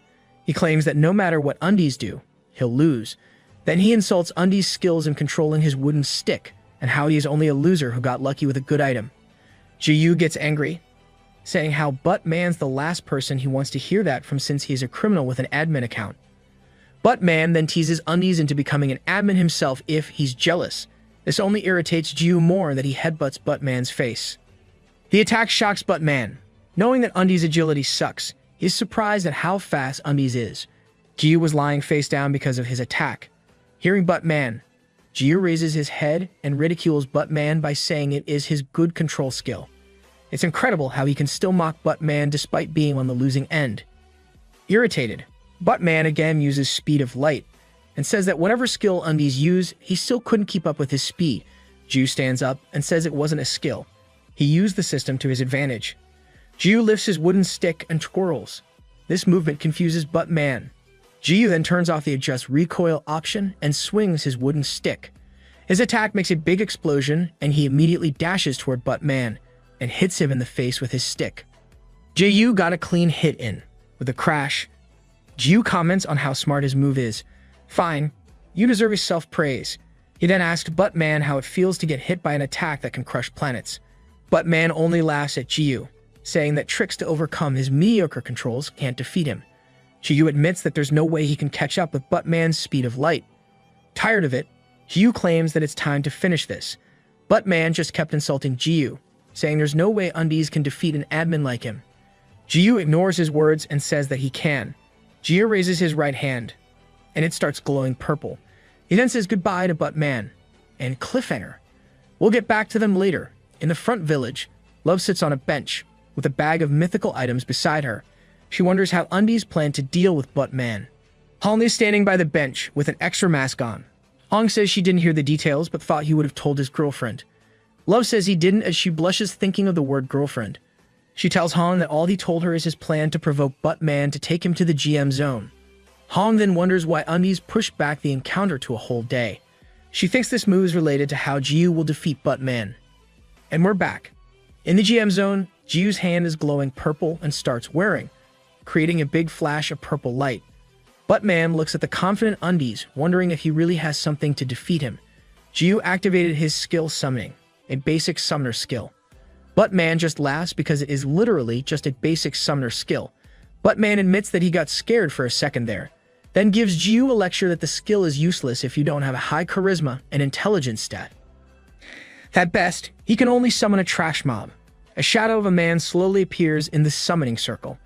He claims that no matter what Undy's do, he'll lose. Then he insults Undy's skills in controlling his wooden stick, and how he is only a loser who got lucky with a good item. Jiyu gets angry, saying how Buttman's the last person he wants to hear that from since he is a criminal with an admin account. Buttman then teases Undy's into becoming an admin himself if he's jealous. This only irritates Jiyu more that he headbutts Buttman's face. The attack shocks Buttman. Knowing that Undy's agility sucks, He is surprised at how fast Undies is. Jiu was lying face down because of his attack. Hearing Buttman, Jiu raises his head and ridicules Buttman by saying it is his good control skill. It's incredible how he can still mock Buttman despite being on the losing end. Irritated, Buttman again uses Speed of Light and says that whatever skill Undies used, he still couldn't keep up with his speed. Jiu stands up and says it wasn't a skill. He used the system to his advantage. Jiu lifts his wooden stick and twirls. This movement confuses Buttman. Jiu then turns off the adjust recoil option and swings his wooden stick. His attack makes a big explosion and he immediately dashes toward Buttman and hits him in the face with his stick. Jiu got a clean hit in. With a crash, Jiu comments on how smart his move is. Fine, you deserve a self-praise. He then asked Buttman how it feels to get hit by an attack that can crush planets. Buttman only laughs at Jiu, saying that tricks to overcome his mediocre controls can't defeat him. Jiu admits that there's no way he can catch up with Buttman's Speed of Light. Tired of it, Jiu claims that it's time to finish this. Buttman just kept insulting Jiu, saying there's no way Undies can defeat an admin like him. Jiu ignores his words and says that he can. Jiu raises his right hand, and it starts glowing purple. He then says goodbye to Buttman, and cliffhanger. We'll get back to them later. In the front village, Love sits on a bench, with a bag of mythical items beside her. She wonders how Undies plan to deal with Buttman. Hong is standing by the bench with an extra mask on. Hong says she didn't hear the details but thought he would have told his girlfriend. Love says he didn't as she blushes thinking of the word girlfriend. She tells Hong that all he told her is his plan to provoke Buttman to take him to the GM zone. Hong then wonders why Undies pushed back the encounter to a whole day. She thinks this move is related to how Jiu will defeat Buttman. And we're back. In the GM zone, Jiu's hand is glowing purple and starts whirring, creating a big flash of purple light. Buttman looks at the confident Undies, wondering if he really has something to defeat him. Jiu activated his skill summoning, a basic summoner skill. Buttman just laughs because it is literally just a basic summoner skill. Buttman admits that he got scared for a second there, then gives Jiu a lecture that the skill is useless if you don't have a high charisma and intelligence stat. At best, he can only summon a trash mob. A shadow of a man slowly appears in the summoning circle.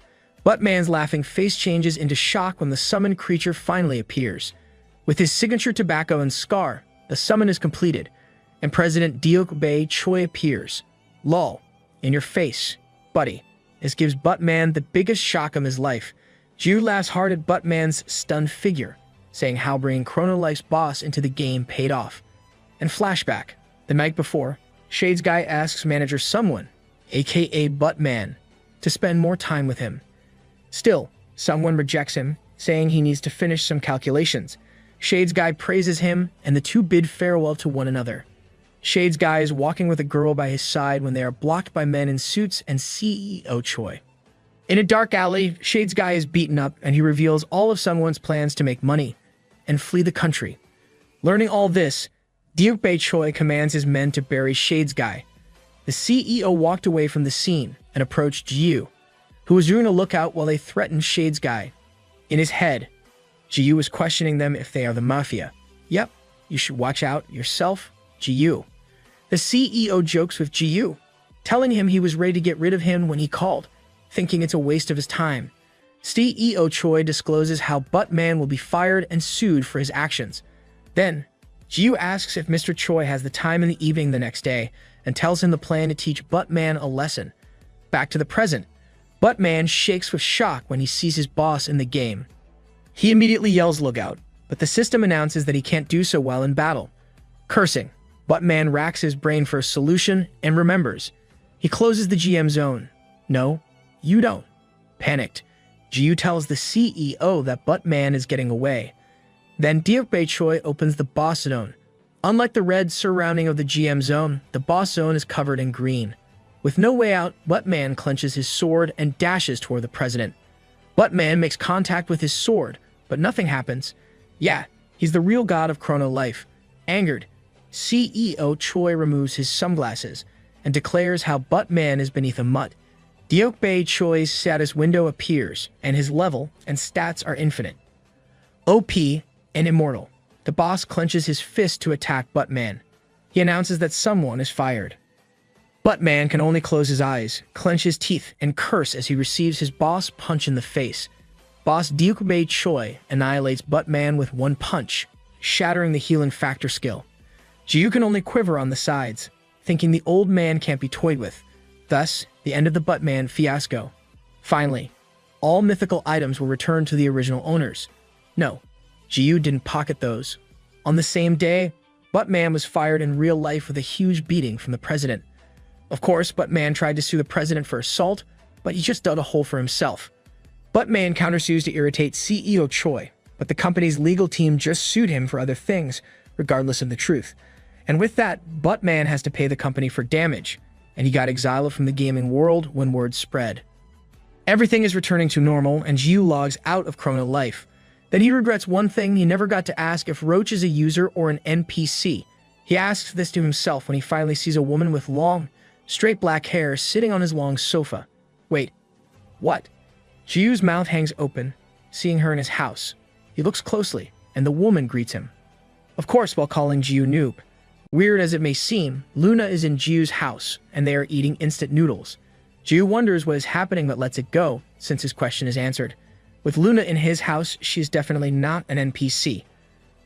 Buttman's laughing face changes into shock when the summoned creature finally appears. With his signature tobacco and scar, the summon is completed, and President Deok Bae Choi appears. Lol, in your face, buddy. This gives Buttman the biggest shock of his life. Jiu laughs hard at Buttman's stunned figure, saying how bringing Chrono Life's boss into the game paid off. And flashback, the night before, Shades Guy asks manager someone, aka Buttman, to spend more time with him. Still, someone rejects him, saying he needs to finish some calculations. Shades Guy praises him, and the two bid farewell to one another. Shades Guy is walking with a girl by his side when they are blocked by men in suits and CEO Choi. In a dark alley, Shades Guy is beaten up and he reveals all of someone's plans to make money and flee the country. Learning all this, Deok Bae Choi commands his men to bury Shades Guy. The CEO walked away from the scene and approached Jiu, who was doing a lookout while they threatened Shades Guy. In his head, Jiu is questioning them if they are the mafia. Yep, you should watch out yourself, Jiu. The CEO jokes with Jiu, telling him he was ready to get rid of him when he called, thinking it's a waste of his time. CEO Choi discloses how Buttman will be fired and sued for his actions. Then, Jiu asks if Mr. Choi has the time in the evening the next day and tells him the plan to teach Buttman a lesson. Back to the present, Buttman shakes with shock when he sees his boss in the game. He immediately yells lookout, but the system announces that he can't do so well in battle. Cursing, Buttman racks his brain for a solution and remembers. He closes the GM zone. No, you don't. Panicked, Jiu tells the CEO that Buttman is getting away. Then Deok Bae Choi opens the boss zone. Unlike the red surrounding of the GM zone, the boss zone is covered in green. With no way out, Buttman clenches his sword and dashes toward the president. Buttman makes contact with his sword, but nothing happens. Yeah, he's the real god of Chrono Life. Angered, CEO Choi removes his sunglasses and declares how Buttman is beneath a mutt. Deok Bae Choi's status window appears, and his level and stats are infinite. OP and immortal. The boss clenches his fist to attack Buttman. He announces that someone is fired. Buttman can only close his eyes, clench his teeth, and curse as he receives his boss punch in the face. Boss Ryukubei Choi annihilates Buttman with one punch, shattering the healing factor skill. Jiyu can only quiver on the sides, thinking the old man can't be toyed with. Thus, the end of the Buttman fiasco. Finally, all mythical items were returned to the original owners. No, Jiyu didn't pocket those. On the same day, Buttman was fired in real life with a huge beating from the president. Of course, Buttman tried to sue the president for assault, but he just dug a hole for himself. Buttman countersues to irritate CEO Choi, but the company's legal team just sued him for other things, regardless of the truth. And with that, Buttman has to pay the company for damage, and he got exiled from the gaming world when word spread. Everything is returning to normal, and Jiyu logs out of Chrono Life. Then he regrets one thing: he never got to ask if Roach is a user or an NPC. He asks this to himself when he finally sees a woman with long, straight black hair sitting on his long sofa. Wait, what? Jiyu's mouth hangs open, seeing her in his house. He looks closely, and the woman greets him. Of course, while calling Jiyu Noob. Weird as it may seem, Luna is in Jiyu's house, and they are eating instant noodles. Jiyu wonders what is happening but lets it go, since his question is answered. With Luna in his house, she is definitely not an NPC.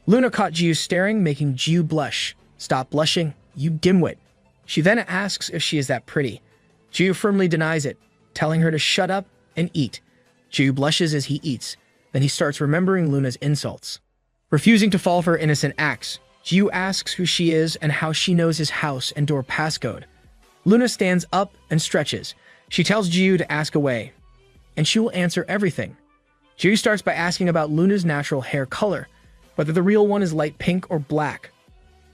Luna caught Jiyu staring, making Jiyu blush. Stop blushing, you dimwit. She then asks if she is that pretty. Jiyu firmly denies it, telling her to shut up and eat. Jiyu blushes as he eats. Then he starts remembering Luna's insults. Refusing to fall for her innocent acts, Jiyu asks who she is and how she knows his house and door passcode. Luna stands up and stretches. She tells Jiyu to ask away, and she will answer everything. Jiyu starts by asking about Luna's natural hair color, whether the real one is light pink or black.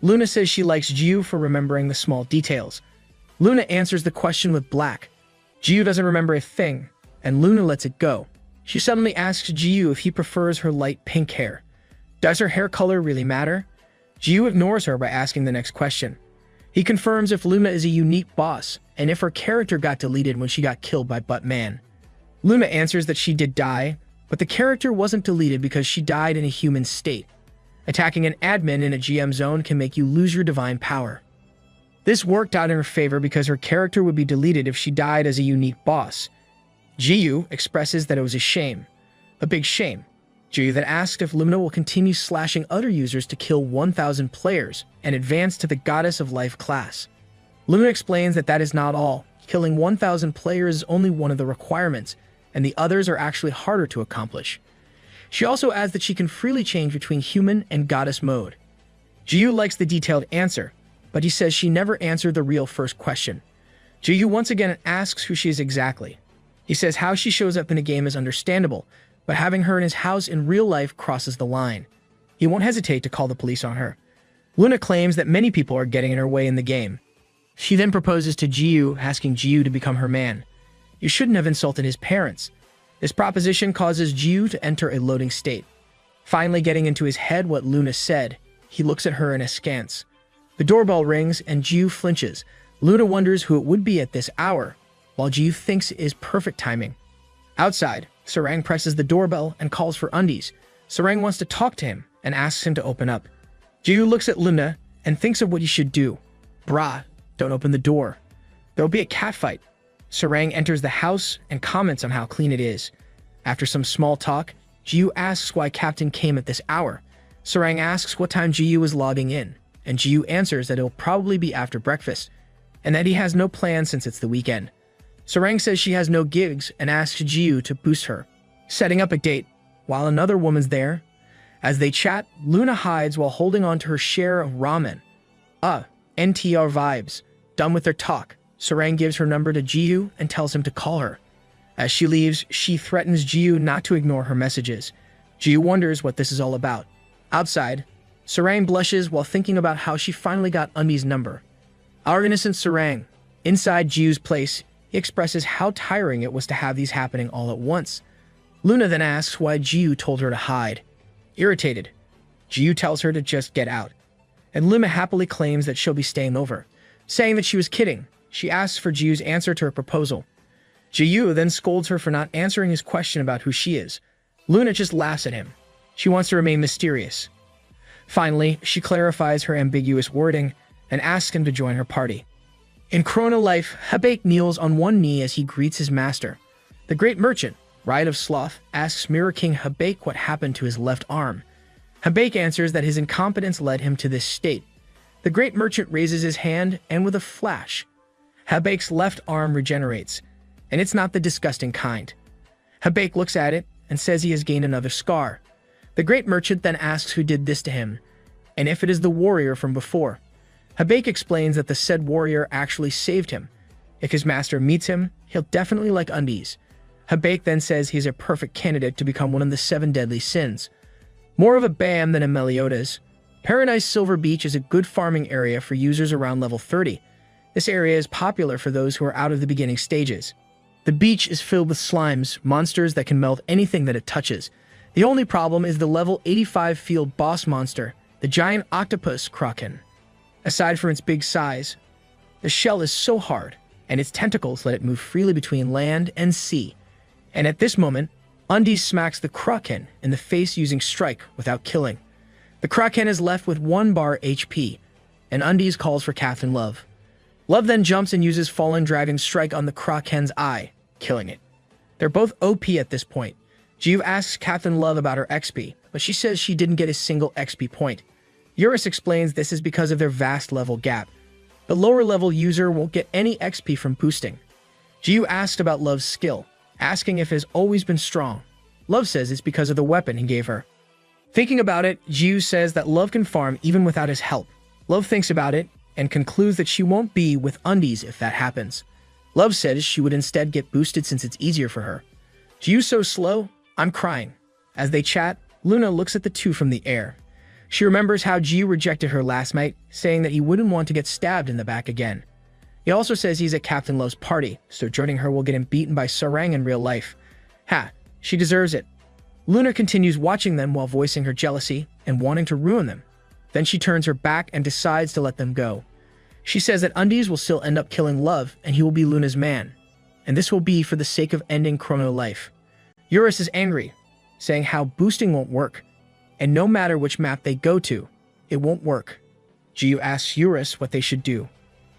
Luna says she likes Jiyu for remembering the small details. Luna answers the question with black. Jiyu doesn't remember a thing, and Luna lets it go. She suddenly asks Jiyu if he prefers her light pink hair. Does her hair color really matter? Jiyu ignores her by asking the next question. He confirms if Luna is a unique boss, and if her character got deleted when she got killed by Buttman. Luna answers that she did die, but the character wasn't deleted because she died in a human state. Attacking an admin in a GM zone can make you lose your divine power. This worked out in her favor because her character would be deleted if she died as a unique boss. Jiyu expresses that it was a shame. A big shame. Jiyu then asked if Luna will continue slashing other users to kill 1,000 players and advance to the Goddess of Life class. Luna explains that that is not all. Killing 1,000 players is only one of the requirements, and the others are actually harder to accomplish. She also adds that she can freely change between human and goddess mode. Jiyu likes the detailed answer, but he says she never answered the real first question. Jiyu once again asks who she is exactly. He says how she shows up in a game is understandable, but having her in his house in real life crosses the line. He won't hesitate to call the police on her. Luna claims that many people are getting in her way in the game. She then proposes to Jiyu, asking Jiyu to become her man. You shouldn't have insulted his parents. This proposition causes Jiyu to enter a loading state. Finally getting into his head what Luna said, he looks at her in askance. The doorbell rings and Jiyu flinches. Luna wonders who it would be at this hour, while Jiyu thinks it is perfect timing. Outside, Sarang presses the doorbell and calls for undies. Sarang wants to talk to him and asks him to open up. Jiyu looks at Luna and thinks of what he should do. Brah, don't open the door. There'll be a catfight. Sarang enters the house and comments on how clean it is. After some small talk, Jiyu asks why Captain came at this hour. Sarang asks what time Jiyu is logging in, and Jiyu answers that it'll probably be after breakfast, and that he has no plan since it's the weekend. Sarang says she has no gigs and asks Jiyu to boost her, setting up a date, while another woman's there. As they chat, Luna hides while holding on to her share of ramen. NTR vibes. Done with their talk, Sarang gives her number to Jiyu and tells him to call her. As she leaves, she threatens Jiyu not to ignore her messages. Jiyu wonders what this is all about. Outside, Sarang blushes while thinking about how she finally got Undi's number. Our innocent Sarang. Inside Jiyu's place, he expresses how tiring it was to have these happening all at once. Luna then asks why Jiyu told her to hide. Irritated, Jiyu tells her to just get out, and Luna happily claims that she'll be staying over, saying that she was kidding. She asks for Jiyu's answer to her proposal. Jiyu then scolds her for not answering his question about who she is. Luna just laughs at him. She wants to remain mysterious. Finally, she clarifies her ambiguous wording and asks him to join her party. In Chrono Life, Habake kneels on one knee as he greets his master. The great merchant, Riot of Sloth, asks Mirror King Habake what happened to his left arm. Habake answers that his incompetence led him to this state. The great merchant raises his hand, and with a flash, Habake's left arm regenerates, and it's not the disgusting kind. Habake looks at it and says he has gained another scar. The great merchant then asks who did this to him, and if it is the warrior from before. Habake explains that the said warrior actually saved him. If his master meets him, he'll definitely like undies. Habake then says he's a perfect candidate to become one of the 7 deadly sins. More of a BAM than a Meliodas, Paradise Silver Beach is a good farming area for users around level 30. This area is popular for those who are out of the beginning stages. The beach is filled with slimes, monsters that can melt anything that it touches. The only problem is the level 85 field boss monster, the giant octopus kraken. Aside from its big size, the shell is so hard, and its tentacles let it move freely between land and sea. And at this moment, Undies smacks the kraken in the face using Strike without killing. The kraken is left with 1 bar HP, and Undies calls for Captain Love. Love then jumps and uses Fallen Dragon Strike on the kraken's eye, killing it. They're both OP at this point. Jiu asks Captain Love about her XP, but she says she didn't get a single XP point. Eurus explains this is because of their vast level gap. The lower level user won't get any XP from boosting. Jiu asked about Love's skill, asking if it has always been strong. Love says it's because of the weapon he gave her. Thinking about it, Jiu says that Love can farm even without his help. Love thinks about it and concludes that she won't be with Undies if that happens. Love says she would instead get boosted since it's easier for her. Jiu's so slow, I'm crying. As they chat, Luna looks at the two from the air. She remembers how Jiu rejected her last night, saying that he wouldn't want to get stabbed in the back again. He also says he's at Captain Love's party, so joining her will get him beaten by Sarang in real life. Ha, she deserves it. Luna continues watching them while voicing her jealousy and wanting to ruin them. Then she turns her back and decides to let them go. She says that Undies will still end up killing Love and he will be Luna's man. And this will be for the sake of ending Chrono Life. Eurus is angry, saying how boosting won't work. And no matter which map they go to, it won't work. Jiu asks Eurus what they should do.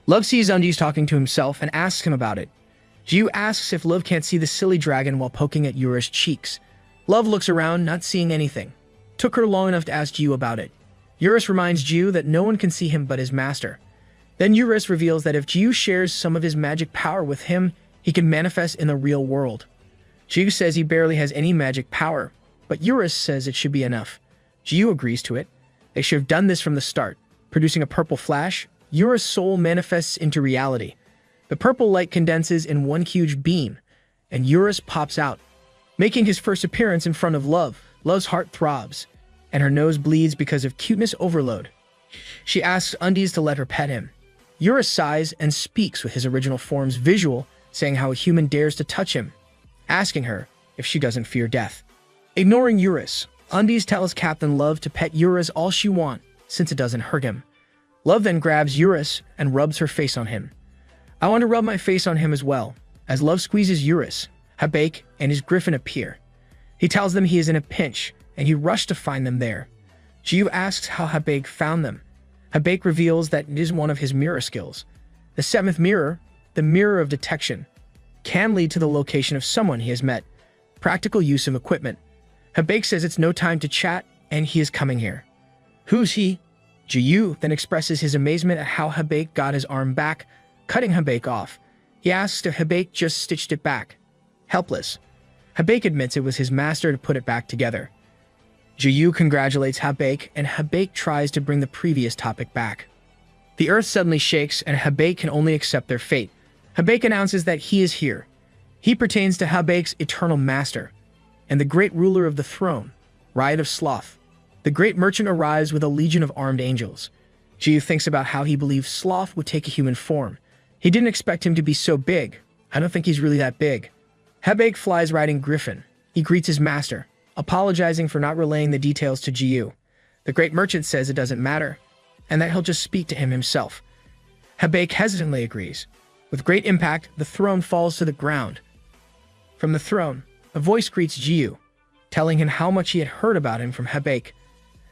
Love sees Undies talking to himself and asks him about it. Jiu asks if Love can't see the silly dragon while poking at Eurus' cheeks. Love looks around, not seeing anything. Took her long enough to ask Jiu about it. Eurus reminds Jiu that no one can see him but his master. Then Eurus reveals that if Jiu shares some of his magic power with him, he can manifest in the real world. Jiu says he barely has any magic power, but Eurus says it should be enough. Jiu agrees to it. They should have done this from the start. Producing a purple flash, Eurus' soul manifests into reality. The purple light condenses in one huge beam, and Eurus pops out. Making his first appearance in front of Love, Love's heart throbs, and her nose bleeds because of cuteness overload. She asks Undies to let her pet him. Eurus sighs and speaks with his original form's visual, saying how a human dares to touch him, asking her if she doesn't fear death. Ignoring Eurus, Undies tells Captain Love to pet Eurus all she wants, since it doesn't hurt him. Love then grabs Eurus and rubs her face on him. I want to rub my face on him as well. As Love squeezes Eurus, Habake and his griffin appear. He tells them he is in a pinch, and he rushed to find them there. Jiu asks how Habake found them. Habake reveals that it is one of his mirror skills. The 7th mirror, the mirror of detection, can lead to the location of someone he has met. Practical use of equipment. Habake says it's no time to chat, and he is coming here. Who's he? Jiu then expresses his amazement at how Habake got his arm back, cutting Habake off. He asks if Habake just stitched it back. Helpless. Habake admits it was his master to put it back together. Jiu congratulates Habake, and Habake tries to bring the previous topic back. The earth suddenly shakes, and Habake can only accept their fate. Habake announces that he is here. He pertains to Habake's eternal master, and the great ruler of the throne, Riot of Sloth. The great merchant arrives with a legion of armed angels. Jiu thinks about how he believes Sloth would take a human form. He didn't expect him to be so big. I don't think he's really that big. Habake flies riding Griffin. He greets his master, apologizing for not relaying the details to Jiu. The great merchant says it doesn't matter, and that he'll just speak to him himself. Habake hesitantly agrees. With great impact, the throne falls to the ground. From the throne, a voice greets Jiu, telling him how much he had heard about him from Habake.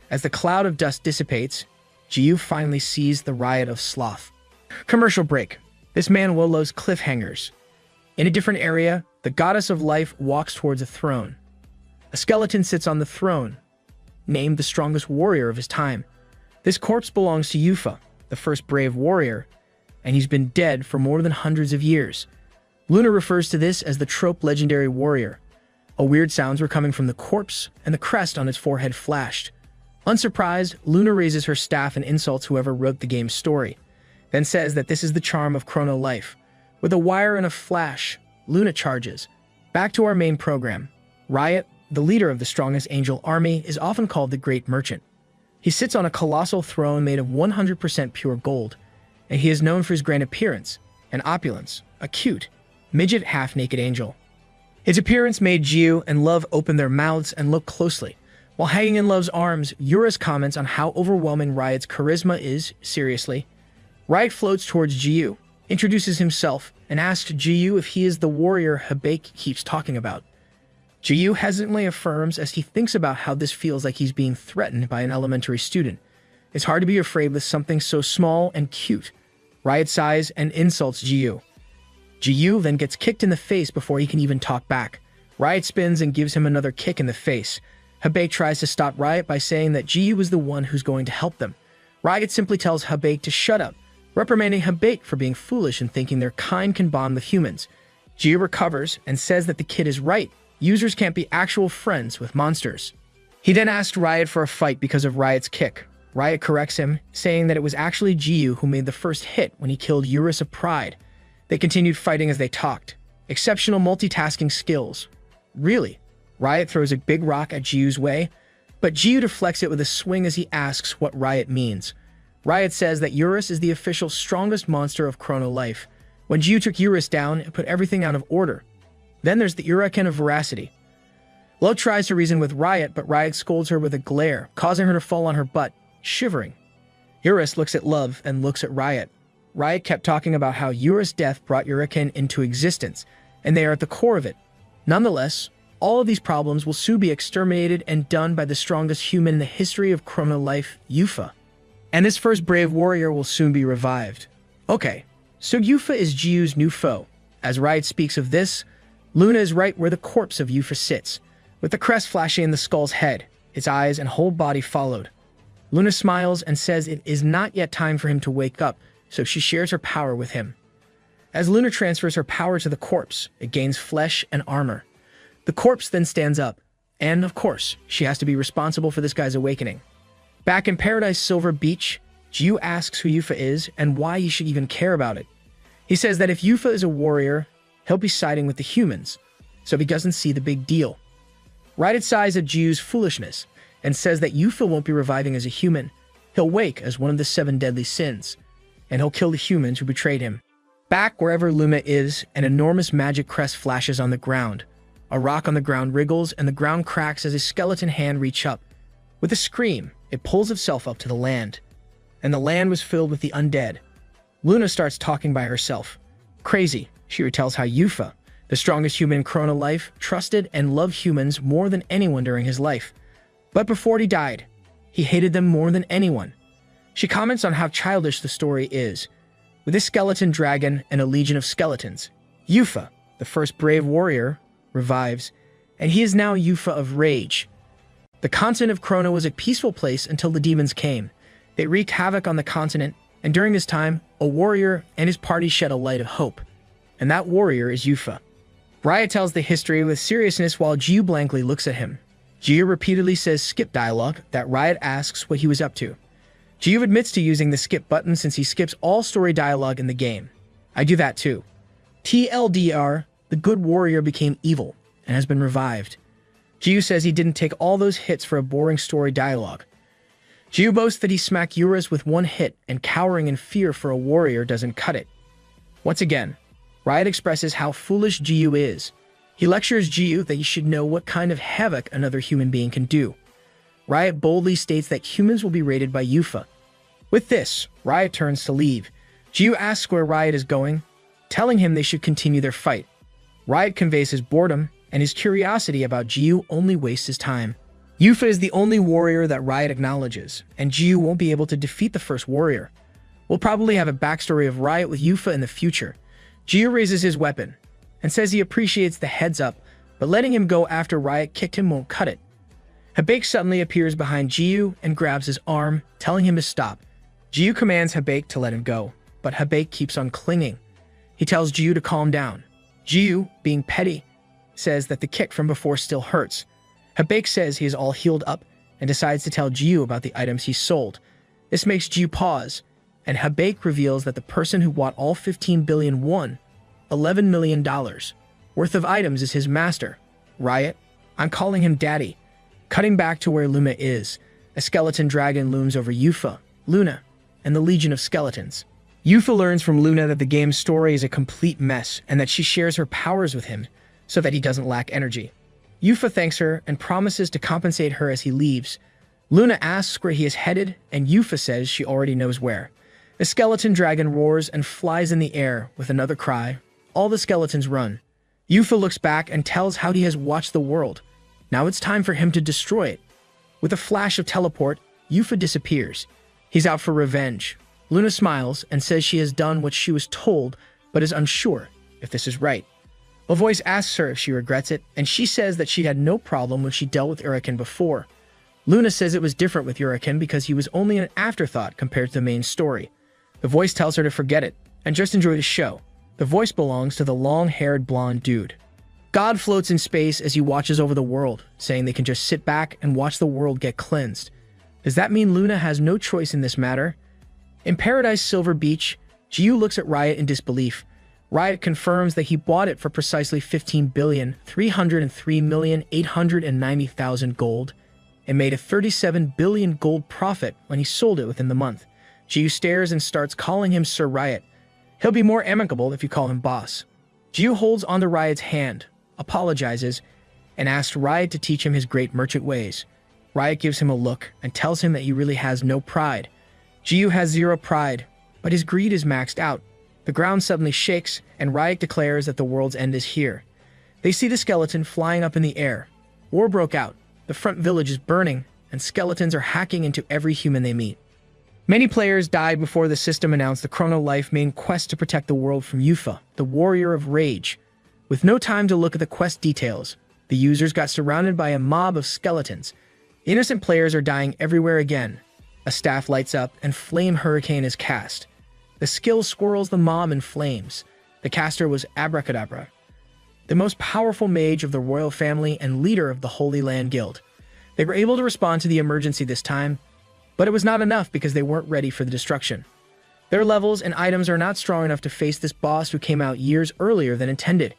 As the cloud of dust dissipates, Jiu finally sees the Riot of Sloth. Commercial break. This manhwa loves cliffhangers. In a different area, the goddess of life walks towards a throne. A skeleton sits on the throne, named the strongest warrior of his time. This corpse belongs to Yufa, the first brave warrior, and he's been dead for more than hundreds of years. Luna refers to this as the trope legendary warrior. Weird sounds were coming from the corpse, and the crest on its forehead flashed. Unsurprised, Luna raises her staff and insults whoever wrote the game's story, then says that this is the charm of Chrono Life. With a wire and a flash, Luna charges. Back to our main program. Riot, the leader of the strongest angel army, is often called the Great Merchant. He sits on a colossal throne made of 100% pure gold, and he is known for his grand appearance and opulence, a cute, midget half-naked angel. His appearance made Jiu and Love open their mouths and look closely. While hanging in Love's arms, Eurus comments on how overwhelming Riot's charisma is. Seriously. Riot floats towards Jiu, introduces himself, and asks Jiu if he is the warrior Habaek keeps talking about. Jiu hesitantly affirms as he thinks about how this feels like he's being threatened by an elementary student. It's hard to be afraid with something so small and cute. Riot sighs and insults Jiu. Jiu then gets kicked in the face before he can even talk back. Riot spins and gives him another kick in the face. Habaek tries to stop Riot by saying that Jiu is the one who's going to help them. Riot simply tells Habaek to shut up, reprimanding Habaek for being foolish and thinking their kind can bond with humans. Jiu recovers and says that the kid is right. Users can't be actual friends with monsters. He then asked Riot for a fight because of Riot's kick. Riot corrects him, saying that it was actually Jiu who made the first hit when he killed Eurus of Pride. They continued fighting as they talked. Exceptional multitasking skills. Really? Riot throws a big rock at Jiu's way, but Jiu deflects it with a swing as he asks what Riot means. Riot says that Eurus is the official strongest monster of Chrono Life. When Jiu took Eurus down, it put everything out of order. Then there's the Uraken of Veracity. Lo tries to reason with Riot, but Riot scolds her with a glare, causing her to fall on her butt, shivering. Eurus looks at Love and looks at Riot. Riot kept talking about how Eurus' death brought Uraken into existence, and they are at the core of it. Nonetheless, all of these problems will soon be exterminated and done by the strongest human in the history of Chrono Life, Yufa. And this first brave warrior will soon be revived. Okay, so Yufa is Jiu's new foe. As Riot speaks of this, Luna is right where the corpse of Yufa sits, with the crest flashing in the skull's head, its eyes and whole body followed. Luna smiles and says it is not yet time for him to wake up, so she shares her power with him. As Luna transfers her power to the corpse, it gains flesh and armor. The corpse then stands up, and of course, she has to be responsible for this guy's awakening. Back in Paradise Silver Beach, Jiu asks who Yufa is and why he should even care about it. He says that if Yufa is a warrior, he'll be siding with the humans, so he doesn't see the big deal. Riot sighs at Jiu's foolishness and says that Yufa won't be reviving as a human. He'll wake as one of the 7 deadly sins, and he'll kill the humans who betrayed him. Back wherever Luma is, an enormous magic crest flashes on the ground. A rock on the ground wriggles and the ground cracks as a skeleton hand reaches up. With a scream, it pulls itself up to the land, and the land was filled with the undead. Luna starts talking by herself. Crazy, she retells how Yufa, the strongest human in Chrono Life, trusted and loved humans more than anyone during his life. But before he died, he hated them more than anyone. She comments on how childish the story is. With this skeleton dragon and a legion of skeletons, Yufa, the first brave warrior, revives, and he is now Yufa of Rage. The continent of Chrono was a peaceful place until the demons came. They wreaked havoc on the continent, and during this time, a warrior and his party shed a light of hope. And that warrior is Yufa. Riot tells the history with seriousness while Jiu blankly looks at him. Jiu repeatedly says skip dialogue that Riot asks what he was up to. Jiu admits to using the skip button since he skips all story dialogue in the game. I do that too. TLDR, the good warrior became evil and has been revived. Jiu says he didn't take all those hits for a boring story dialogue. Jiu boasts that he smacked Eurus with 1 hit and cowering in fear for a warrior doesn't cut it. Once again, Riot expresses how foolish Jiu is. He lectures Jiu that he should know what kind of havoc another human being can do. Riot boldly states that humans will be raided by Yufa. With this, Riot turns to leave. Jiu asks where Riot is going, telling him they should continue their fight. Riot conveys his boredom, and his curiosity about Jiu only wastes his time. Yufa is the only warrior that Riot acknowledges, and Jiu won't be able to defeat the first warrior. We'll probably have a backstory of Riot with Yufa in the future. Jiu raises his weapon and says he appreciates the heads up, but letting him go after Riot kicked him won't cut it. Habaek suddenly appears behind Jiu and grabs his arm, telling him to stop. Jiu commands Habaek to let him go, but Habaek keeps on clinging. He tells Jiu to calm down. Jiu, being petty, says that the kick from before still hurts. Habaek says he is all healed up and decides to tell Jiu about the items he sold. This makes Jiu pause, and Habaek reveals that the person who bought all 15 billion won $11 million worth of items is his master, Riot. I'm calling him Daddy. Cutting back to where Luna is, a skeleton dragon looms over Yufa, Luna, and the Legion of Skeletons. Yufa learns from Luna that the game's story is a complete mess and that she shares her powers with him so that he doesn't lack energy. Yufa thanks her and promises to compensate her as he leaves. Luna asks where he is headed, and Yufa says she already knows where. The skeleton dragon roars and flies in the air with another cry. All the skeletons run. Yufa looks back and tells how he has watched the world. Now it's time for him to destroy it. With a flash of teleport, Yufa disappears. He's out for revenge. Luna smiles and says she has done what she was told, but is unsure if this is right. A voice asks her if she regrets it, and she says that she had no problem when she dealt with Uraken before. Luna says it was different with Uraken because he was only an afterthought compared to the main story. The voice tells her to forget it and just enjoy the show. The voice belongs to the long-haired blonde dude. God floats in space as he watches over the world, saying they can just sit back and watch the world get cleansed. Does that mean Luna has no choice in this matter? In Paradise Silver Beach, Jiu looks at Riot in disbelief. Riot confirms that he bought it for precisely 15,303,890,000 gold and made a 37 billion gold profit when he sold it within the month. Jiu stares and starts calling him Sir Riot. He'll be more amicable if you call him boss. Jiu holds onto Riot's hand, apologizes, and asks Riot to teach him his great merchant ways. Riot gives him a look and tells him that he really has no pride. Jiu has zero pride, but his greed is maxed out. The ground suddenly shakes, and Riot declares that the world's end is here. They see the skeleton flying up in the air. War broke out. The front village is burning, and skeletons are hacking into every human they meet. Many players died before the system announced the Chrono Life main quest to protect the world from Yufa, the Warrior of Rage. With no time to look at the quest details, the users got surrounded by a mob of skeletons. Innocent players are dying everywhere again. A staff lights up and Flame Hurricane is cast. The skill swirls the mob in flames. The caster was Abracadabra, the most powerful mage of the royal family and leader of the Holy Land Guild. They were able to respond to the emergency this time, but it was not enough because they weren't ready for the destruction. Their levels and items are not strong enough to face this boss who came out years earlier than intended.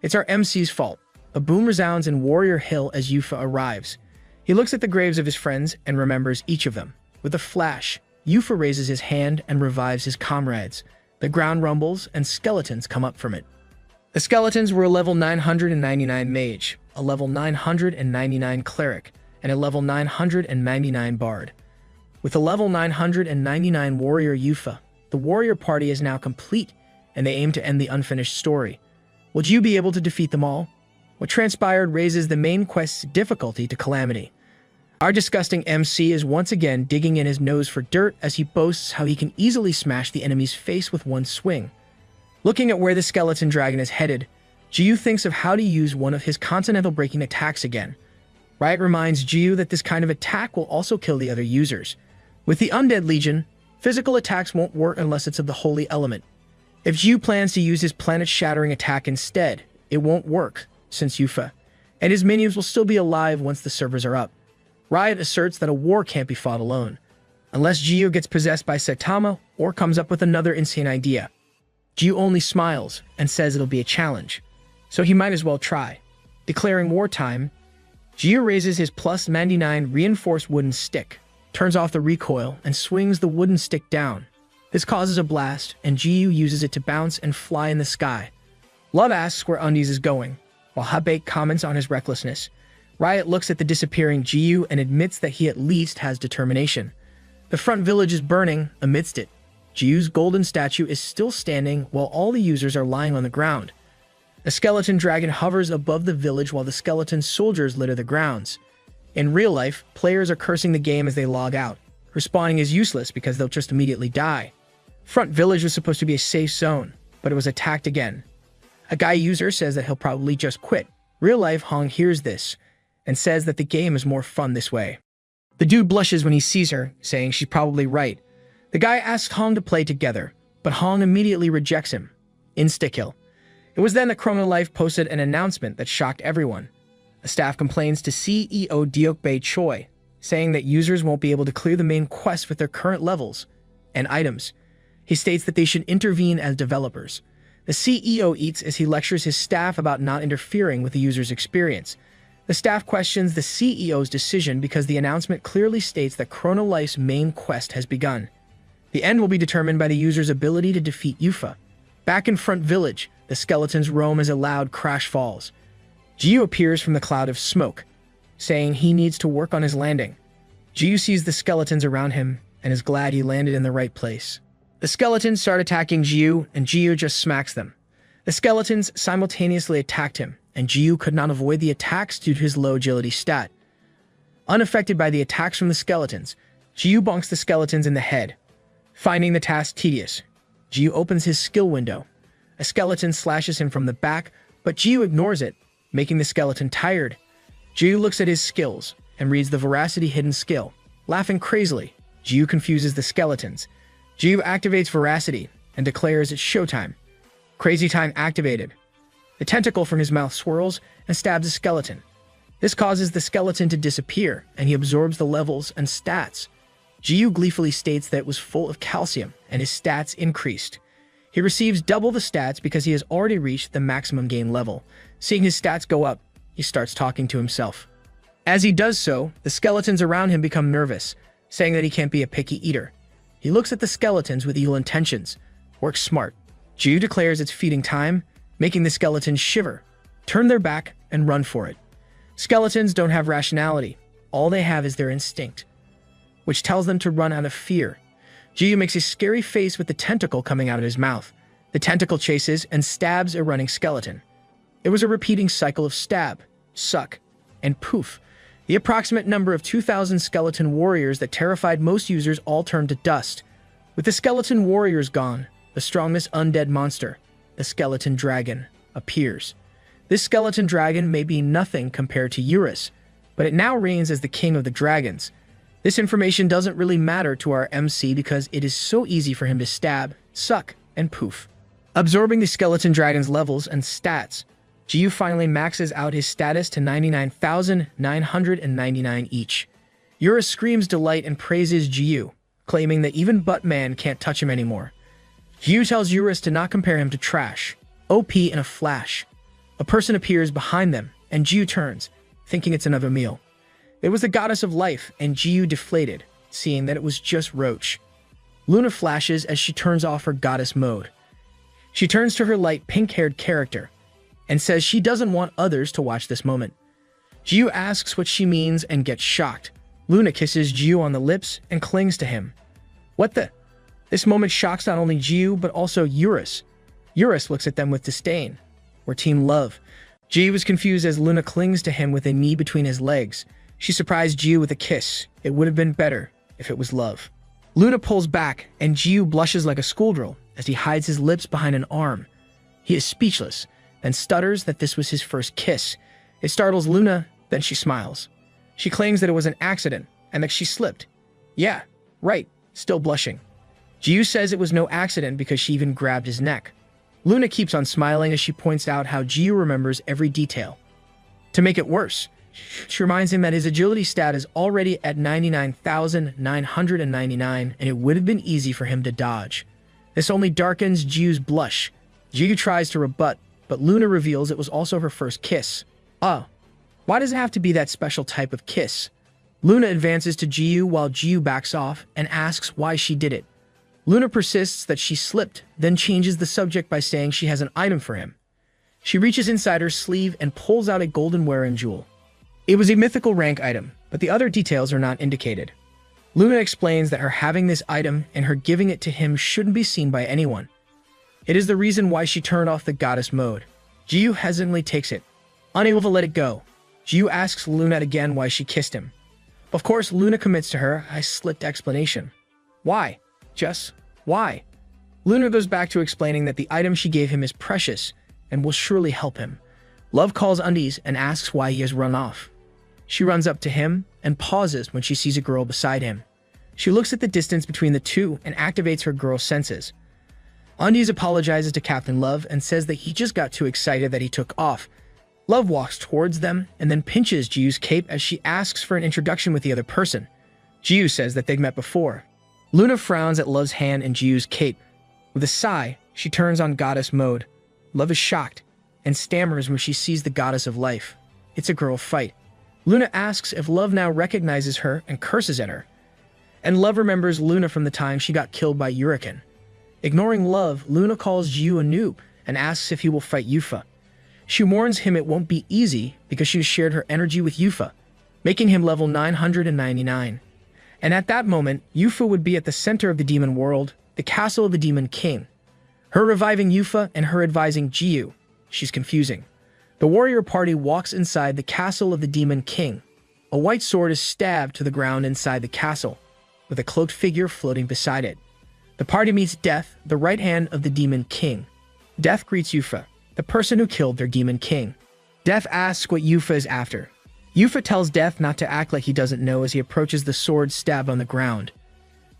It's our MC's fault. A boom resounds in Warrior Hill as Yufa arrives. He looks at the graves of his friends and remembers each of them. With a flash, Yufa raises his hand and revives his comrades. The ground rumbles and skeletons come up from it. The skeletons were a level 999 mage, a level 999 cleric, and a level 999 bard. With a level 999 warrior Yufa, the warrior party is now complete, and they aim to end the unfinished story. Will you be able to defeat them all? What transpired raises the main quest's difficulty to calamity. Our disgusting MC is once again digging in his nose for dirt as he boasts how he can easily smash the enemy's face with one swing. Looking at where the skeleton dragon is headed, Jiu thinks of how to use one of his continental breaking attacks again. Riot reminds Jiu that this kind of attack will also kill the other users. With the Undead Legion, physical attacks won't work unless it's of the holy element. If Jiu plans to use his planet-shattering attack instead, it won't work, since Yufa, and his minions will still be alive once the servers are up. Riot asserts that a war can't be fought alone, unless Jiu gets possessed by Saitama or comes up with another insane idea. Jiu only smiles and says it'll be a challenge, so he might as well try. Declaring wartime, Jiu raises his plus 99 reinforced wooden stick, turns off the recoil, and swings the wooden stick down. This causes a blast, and Jiu uses it to bounce and fly in the sky. Love asks where Undies is going, while Habaek comments on his recklessness. Riot looks at the disappearing Jiu and admits that he at least has determination. The front village is burning amidst it. Jiu's golden statue is still standing while all the users are lying on the ground. A skeleton dragon hovers above the village while the skeleton soldiers litter the grounds. In real life, players are cursing the game as they log out. Respawning is useless because they'll just immediately die. Front Village was supposed to be a safe zone, but it was attacked again. A guy user says that he'll probably just quit. Real life Hong hears this and says that the game is more fun this way. The dude blushes when he sees her, saying she's probably right. The guy asks Hong to play together, but Hong immediately rejects him. Insta-kill. It was then that Chronolife posted an announcement that shocked everyone. A staff complains to CEO Deokbae Choi, saying that users won't be able to clear the main quest with their current levels and items. He states that they should intervene as developers. The CEO eats as he lectures his staff about not interfering with the user's experience. The staff questions the CEO's decision because the announcement clearly states that Chronolife's main quest has begun. The end will be determined by the user's ability to defeat Yufa. Back in Front Village, the skeletons roam as a loud crash falls. Jiu appears from the cloud of smoke, saying he needs to work on his landing. Jiu sees the skeletons around him and is glad he landed in the right place. The skeletons start attacking Jiu, and Jiu just smacks them. The skeletons simultaneously attacked him, and Jiu could not avoid the attacks due to his low agility stat. Unaffected by the attacks from the skeletons, Jiu bonks the skeletons in the head. Finding the task tedious, Jiu opens his skill window. A skeleton slashes him from the back, but Jiu ignores it, making the skeleton tired. Jiu looks at his skills and reads the Veracity hidden skill. Laughing crazily, Jiu confuses the skeletons. Jiu activates Veracity and declares it's showtime. Crazy Time activated. The tentacle from his mouth swirls and stabs a skeleton. This causes the skeleton to disappear, and he absorbs the levels and stats. Jiu gleefully states that it was full of calcium, and his stats increased. He receives double the stats because he has already reached the maximum gain level. Seeing his stats go up, he starts talking to himself. As he does so, the skeletons around him become nervous, saying that he can't be a picky eater. He looks at the skeletons with evil intentions. Work smart. Jiu declares it's feeding time, making the skeletons shiver, turn their back, and run for it. Skeletons don't have rationality. All they have is their instinct, which tells them to run out of fear. Jiu makes a scary face with the tentacle coming out of his mouth. The tentacle chases and stabs a running skeleton. It was a repeating cycle of stab, suck, and poof. The approximate number of 2,000 skeleton warriors that terrified most users all turned to dust. With the skeleton warriors gone, the strongest undead monster, the skeleton dragon, appears. This skeleton dragon may be nothing compared to Eurus, but it now reigns as the king of the dragons. This information doesn't really matter to our MC because it is so easy for him to stab, suck, and poof. Absorbing the skeleton dragon's levels and stats, Jiu finally maxes out his status to 99,999 each. Eurus screams delight and praises Jiu, claiming that even Buttman can't touch him anymore. Jiu tells Eurus to not compare him to trash. OP in a flash. A person appears behind them, and Jiu turns, thinking it's another meal. It was the goddess of life, and Jiu deflated, seeing that it was just Roach. Luna flashes as she turns off her goddess mode. She turns to her light pink-haired character, and says she doesn't want others to watch this moment. Jiu asks what she means and gets shocked. Luna kisses Jiu on the lips and clings to him. What the? This moment shocks not only Jiu, but also Eurus. Eurus looks at them with disdain. We're team love. Jiu is confused as Luna clings to him with a knee between his legs. She surprised Jiu with a kiss. It would have been better if it was love. Luna pulls back, and Jiu blushes like a schoolgirl as he hides his lips behind an arm. He is speechless, and stutters that this was his first kiss. It startles Luna, then she smiles. She claims that it was an accident, and that she slipped. Yeah, right, still blushing. Jiu says it was no accident because she even grabbed his neck. Luna keeps on smiling as she points out how Jiu remembers every detail. To make it worse, she reminds him that his agility stat is already at 99,999, and it would have been easy for him to dodge. This only darkens Jiu's blush. Jiu tries to rebut, but Luna reveals it was also her first kiss. Why does it have to be that special type of kiss? Luna advances to Jiu while Jiu backs off and asks why she did it. Luna persists that she slipped, then changes the subject by saying she has an item for him. She reaches inside her sleeve and pulls out a golden wear-in jewel. It was a mythical rank item, but the other details are not indicated. Luna explains that her having this item and her giving it to him shouldn't be seen by anyone. It is the reason why she turned off the goddess mode. Jiu hesitantly takes it. Unable to let it go, Jiu asks Luna again why she kissed him. Of course, Luna commits to her a slick explanation. Why? Just why? Luna goes back to explaining that the item she gave him is precious and will surely help him. Love calls Undies and asks why he has run off. She runs up to him and pauses when she sees a girl beside him. She looks at the distance between the two and activates her girl senses. Undies apologizes to Captain Love and says that he just got too excited that he took off. Love walks towards them and then pinches Jiyu's cape as she asks for an introduction with the other person. Jiyu says that they've met before. Luna frowns at Love's hand in Jiyu's cape. With a sigh, she turns on goddess mode. Love is shocked and stammers when she sees the goddess of life. It's a girl fight. Luna asks if Love now recognizes her and curses at her. And Love remembers Luna from the time she got killed by Hurricane. Ignoring Love, Luna calls Jiyu a noob and asks if he will fight Yufa. She warns him it won't be easy because she has shared her energy with Yufa, making him level 999. And at that moment, Yufa would be at the center of the demon world, the castle of the Demon King. Her reviving Yufa and her advising Jiyu. She's confusing. The warrior party walks inside the castle of the Demon King. A white sword is stabbed to the ground inside the castle, with a cloaked figure floating beside it. The party meets Death, the right hand of the Demon King. Death greets Yufa, the person who killed their Demon King. Death asks what Yufa is after. Yufa tells Death not to act like he doesn't know as he approaches the sword stabbed on the ground.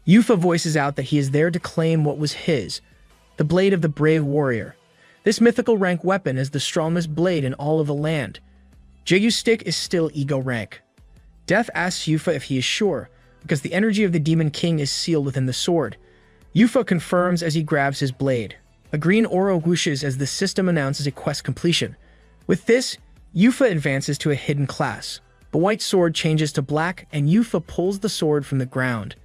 Yufa voices out that he is there to claim what was his, the blade of the brave warrior. This mythical rank weapon is the strongest blade in all of the land. Jiyu's stick is still ego rank. Death asks Yufa if he is sure, because the energy of the Demon King is sealed within the sword. Yufa confirms as he grabs his blade. A green aura whooshes as the system announces a quest completion. With this, Yufa advances to a hidden class. The white sword changes to black and Yufa pulls the sword from the ground.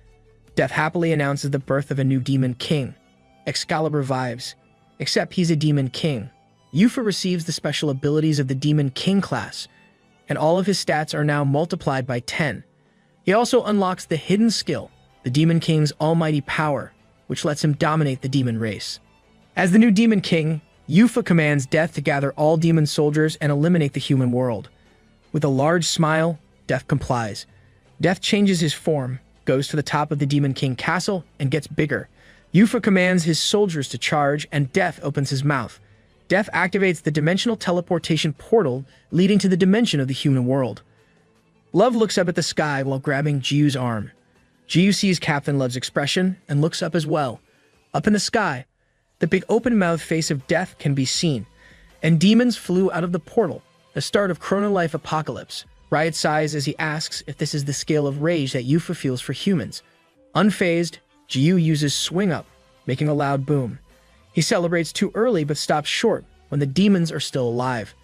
Death happily announces the birth of a new Demon King. Excalibur revives. Except he's a Demon King. Yufa receives the special abilities of the Demon King class, and all of his stats are now multiplied by 10. He also unlocks the hidden skill, the Demon King's almighty power, which lets him dominate the demon race. As the new Demon King, Yufa commands Death to gather all demon soldiers and eliminate the human world. With a large smile, Death complies. Death changes his form, goes to the top of the Demon King castle, and gets bigger. Yufa commands his soldiers to charge, and Death opens his mouth. Death activates the dimensional teleportation portal leading to the dimension of the human world. Love looks up at the sky while grabbing Jiyu's arm. Jiyu sees Captain Love's expression and looks up as well. Up in the sky, the big open-mouthed face of Death can be seen, and demons flew out of the portal, the start of Chrono Life Apocalypse. Riot sighs as he asks if this is the scale of rage that Yufa feels for humans. Unfazed, Jiyu uses Swing Up, making a loud boom. He celebrates too early but stops short when the demons are still alive.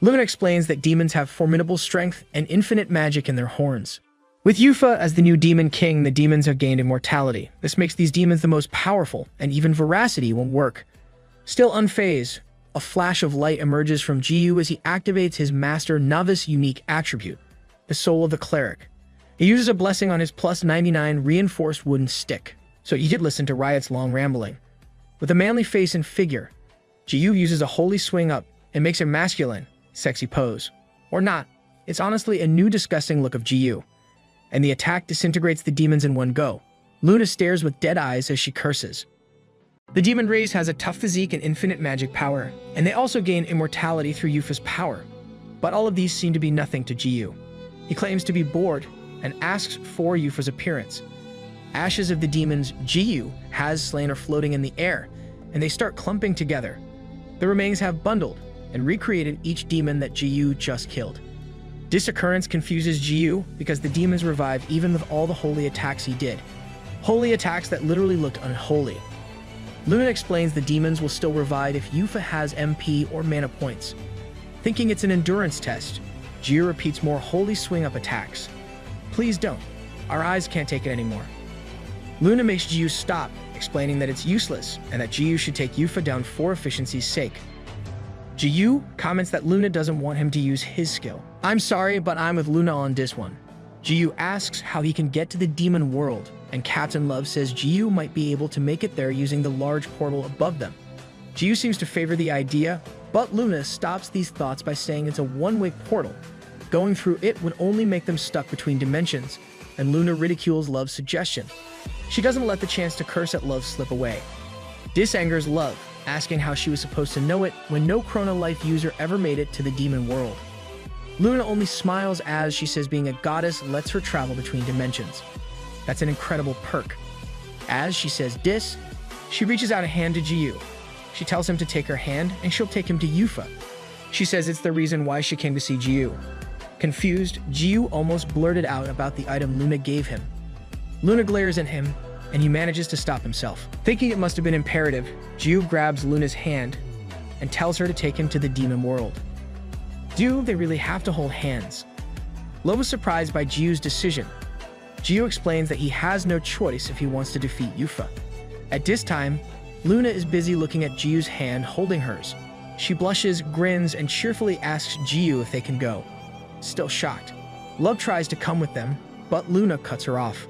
Luna explains that demons have formidable strength and infinite magic in their horns. With Yufa as the new Demon King, the demons have gained immortality. This makes these demons the most powerful, and even veracity won't work. Still unfazed, a flash of light emerges from Jiyu as he activates his Master Novice unique attribute, the Soul of the Cleric. He uses a blessing on his plus 99 reinforced wooden stick, so you could listen to Riot's long rambling. With a manly face and figure, Jiyu uses a holy swing up and makes a masculine, sexy pose. Or not, it's honestly a new disgusting look of Jiyu. And the attack disintegrates the demons in one go. Luna stares with dead eyes as she curses. The demon race has a tough physique and infinite magic power, and they also gain immortality through Yufa's power. But all of these seem to be nothing to Jiyu. He claims to be bored and asks for Yufa's appearance. Ashes of the demons Jiyu has slain are floating in the air, and they start clumping together. The remains have bundled and recreated each demon that Jiyu just killed. This occurrence confuses Jiyu because the demons revive even with all the holy attacks he did. Holy attacks that literally looked unholy. Luna explains the demons will still revive if Yufa has MP or mana points. Thinking it's an endurance test, Jiyu repeats more holy swing-up attacks. Please don't. Our eyes can't take it anymore. Luna makes Jiyu stop, explaining that it's useless and that Jiyu should take Yufa down for efficiency's sake. Jiyu comments that Luna doesn't want him to use his skill. I'm sorry, but I'm with Luna on this one. Jiyu asks how he can get to the demon world, and Captain Love says Jiyu might be able to make it there using the large portal above them. Jiyu seems to favor the idea, but Luna stops these thoughts by saying it's a one-way portal. Going through it would only make them stuck between dimensions, and Luna ridicules Love's suggestion. She doesn't let the chance to curse at Love slip away. Dis angers Love, asking how she was supposed to know it when no Chrono Life user ever made it to the demon world. Luna only smiles as she says being a goddess lets her travel between dimensions. That's an incredible perk. As she says Dis, she reaches out a hand to Jiu. She tells him to take her hand and she'll take him to Yufa. She says it's the reason why she came to see Jiu. Confused, Jiu almost blurted out about the item Luna gave him. Luna glares at him, and he manages to stop himself. Thinking it must have been imperative, Jiu grabs Luna's hand and tells her to take him to the demon world. Do they really have to hold hands? Love was surprised by Jiu's decision. Jiu explains that he has no choice if he wants to defeat Yufa. At this time, Luna is busy looking at Jiu's hand holding hers. She blushes, grins, and cheerfully asks Jiu if they can go. Still shocked, Love tries to come with them, but Luna cuts her off.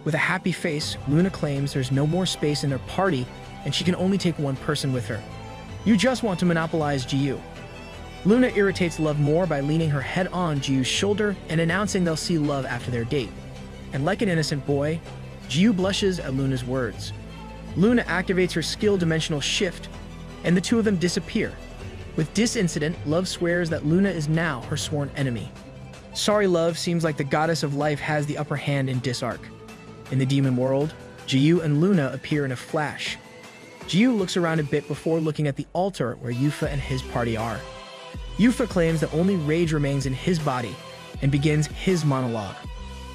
With a happy face, Luna claims there's no more space in their party and she can only take one person with her. You just want to monopolize Jiu. Luna irritates Love more by leaning her head on Jiu's shoulder and announcing they'll see Love after their date. And like an innocent boy, Jiu blushes at Luna's words. Luna activates her skill dimensional shift, and the two of them disappear. With this incident, Love swears that Luna is now her sworn enemy. Sorry Love seems like the goddess of life has the upper hand in this arc. In the demon world, Jiu and Luna appear in a flash. Jiu looks around a bit before looking at the altar where Yufa and his party are. Yufa claims that only rage remains in his body and begins his monologue.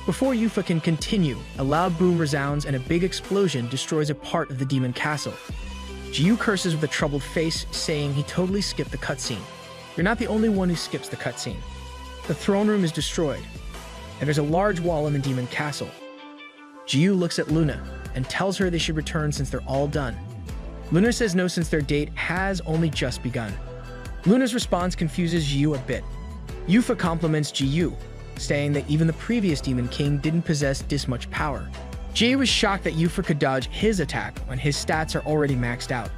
Before Yufa can continue, a loud boom resounds and a big explosion destroys a part of the demon castle. Jiu curses with a troubled face, saying he totally skipped the cutscene. You're not the only one who skips the cutscene. The throne room is destroyed, and there's a large wall in the demon castle. Jiu looks at Luna and tells her they should return since they're all done. Luna says no since their date has only just begun. Luna's response confuses Jiu a bit. Yufa compliments Jiu, saying that even the previous Demon King didn't possess this much power. Jiu was shocked that Yufa could dodge his attack when his stats are already maxed out.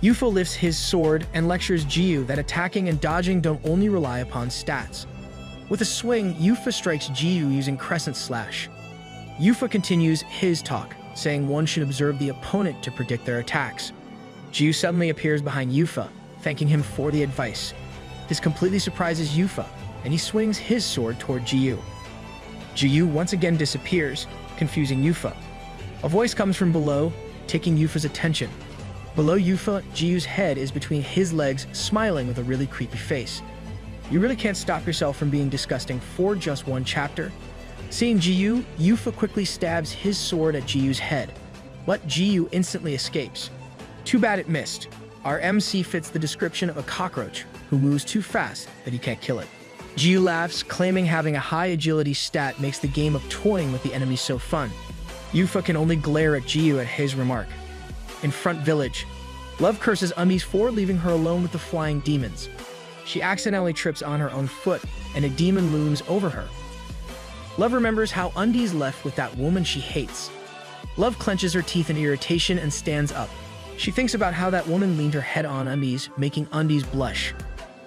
Yufa lifts his sword and lectures Jiu that attacking and dodging don't only rely upon stats. With a swing, Yufa strikes Jiu using Crescent Slash. Yufa continues his talk, saying one should observe the opponent to predict their attacks. Jiu suddenly appears behind Yufa, thanking him for the advice. This completely surprises Yufa, and he swings his sword toward Jiu. Jiu once again disappears, confusing Yufa. A voice comes from below, taking Yufa's attention. Below Yufa, Jiu's head is between his legs, smiling with a really creepy face. You really can't stop yourself from being disgusting for just one chapter. Seeing Jiu, Yufa quickly stabs his sword at Jiu's head, but Jiu instantly escapes. Too bad it missed. Our MC fits the description of a cockroach who moves too fast that he can't kill it. Jiu laughs, claiming having a high agility stat makes the game of toying with the enemy so fun. Yufa can only glare at Jiu at his remark. In Front Village, Love curses Undies for leaving her alone with the flying demons. She accidentally trips on her own foot, and a demon looms over her. Love remembers how Undies left with that woman she hates. Love clenches her teeth in irritation and stands up. She thinks about how that woman leaned her head on Undies, making Undies blush.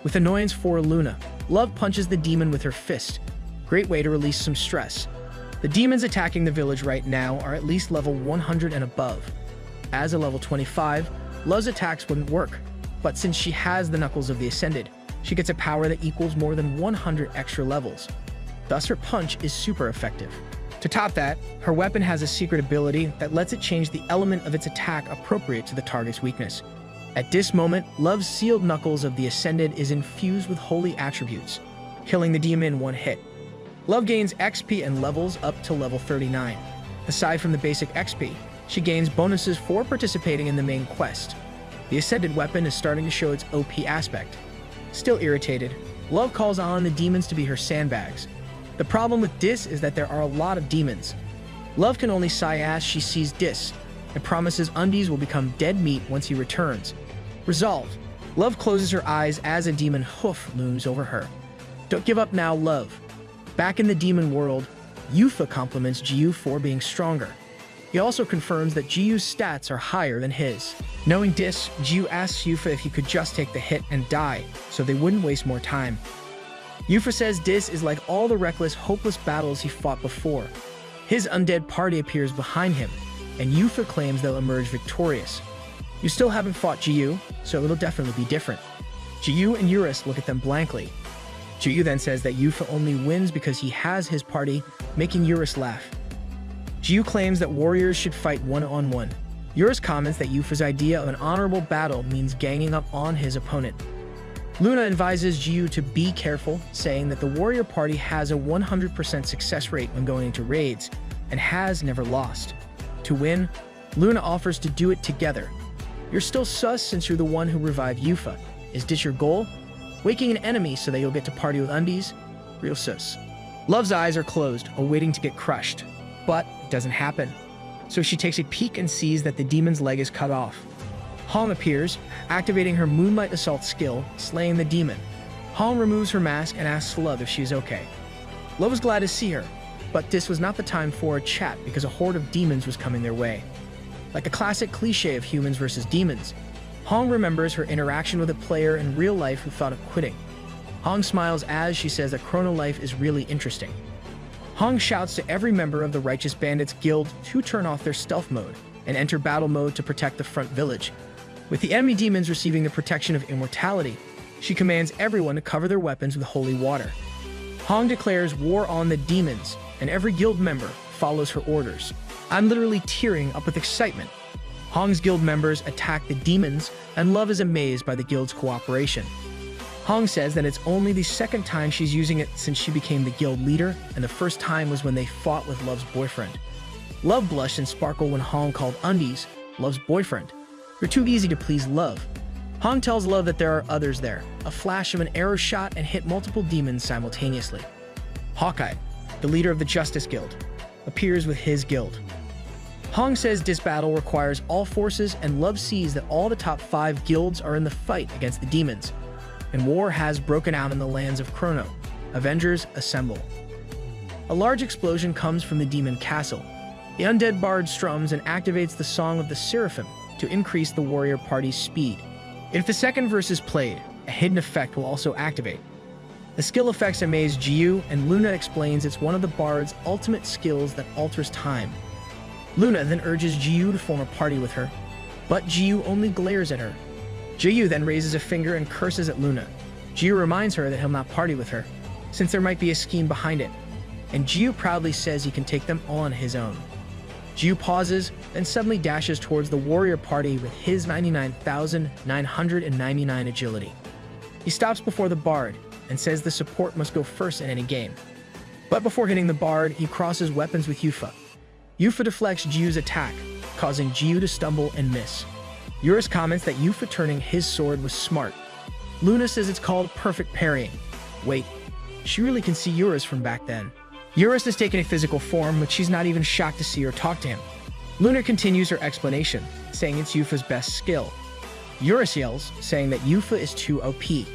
With annoyance for Luna, Love punches the demon with her fist. Great way to release some stress. The demons attacking the village right now are at least level 100 and above. As a level 25, Love's attacks wouldn't work, but since she has the Knuckles of the Ascended, she gets a power that equals more than 100 extra levels. Thus her punch is super effective. To top that, her weapon has a secret ability that lets it change the element of its attack appropriate to the target's weakness. At this moment, Love's sealed Knuckles of the Ascended is infused with holy attributes, killing the demon in one hit. Love gains XP and levels up to level 39. Aside from the basic XP, she gains bonuses for participating in the main quest. The Ascended weapon is starting to show its OP aspect. Still irritated, Love calls on the demons to be her sandbags. The problem with this is that there are a lot of demons. Love can only sigh as she sees Dis, and promises Undies will become dead meat once he returns. Resolved, Love closes her eyes as a demon hoof looms over her. Don't give up now, Love. Back in the demon world, Yufa compliments Jiu for being stronger. He also confirms that Jiu's stats are higher than his. Knowing this, Jiu asks Yufa if he could just take the hit and die, so they wouldn't waste more time. Yufa says this is like all the reckless, hopeless battles he fought before. His undead party appears behind him, and Yufa claims they'll emerge victorious. You still haven't fought Jiyu, so it'll definitely be different. Jiyu and Eurus look at them blankly. Jiyu then says that Yufa only wins because he has his party, making Eurus laugh. Jiyu claims that warriors should fight one-on-one. Eurus comments that Yufa's idea of an honorable battle means ganging up on his opponent. Luna advises Jiyu to be careful, saying that the warrior party has a 100% success rate when going into raids, and has never lost. To win, Luna offers to do it together. You're still sus since you're the one who revived Yufa. Is this your goal? Waking an enemy so that you'll get to party with undies? Real sus. Love's eyes are closed, awaiting to get crushed. But it doesn't happen. So she takes a peek and sees that the demon's leg is cut off. Hong appears, activating her Moonlight Assault skill, slaying the demon. Hong removes her mask and asks Love if she is okay. Love was glad to see her, but this was not the time for a chat because a horde of demons was coming their way. Like a classic cliche of humans versus demons, Hong remembers her interaction with a player in real life who thought of quitting. Hong smiles as she says that Chrono Life is really interesting. Hong shouts to every member of the Righteous Bandits Guild to turn off their stealth mode and enter battle mode to protect the front village. With the enemy demons receiving the protection of immortality, she commands everyone to cover their weapons with holy water. Hong declares war on the demons, and every guild member follows her orders. I'm literally tearing up with excitement. Hong's guild members attack the demons, and Love is amazed by the guild's cooperation. Hong says that it's only the second time she's using it since she became the guild leader, and the first time was when they fought with Love's boyfriend. Love blushed and sparkled when Hong called Undies Love's boyfriend. You're too easy to please Love. Hong tells Love that there are others there. A flash of an arrow shot and hit multiple demons simultaneously. Hawkeye, the leader of the Justice Guild, appears with his guild. Hong says this battle requires all forces, and Love sees that all the top 5 guilds are in the fight against the demons, and war has broken out in the lands of Chrono. Avengers assemble. A large explosion comes from the demon castle. The undead bard strums and activates the Song of the Seraphim to increase the warrior party's speed. If the second verse is played, a hidden effect will also activate. The skill effects amaze Jiyu, and Luna explains it's one of the bard's ultimate skills that alters time. Luna then urges Jiyu to form a party with her, but Jiyu only glares at her. Jiyu then raises a finger and curses at Luna. Jiyu reminds her that he'll not party with her, since there might be a scheme behind it, and Jiyu proudly says he can take them on his own. Jiyu pauses, then suddenly dashes towards the warrior party with his 99,999 agility. He stops before the bard and says the support must go first in any game. But before hitting the bard, he crosses weapons with Yufa. Yufa deflects Jiyu's attack, causing Jiyu to stumble and miss. Eurus comments that Yufa turning his sword was smart. Luna says it's called perfect parrying. Wait, she really can see Eurus from back then. Eurus has taken a physical form, but she's not even shocked to see or talk to him. Luna continues her explanation, saying it's Yufa's best skill. Eurus yells, saying that Yufa is too OP.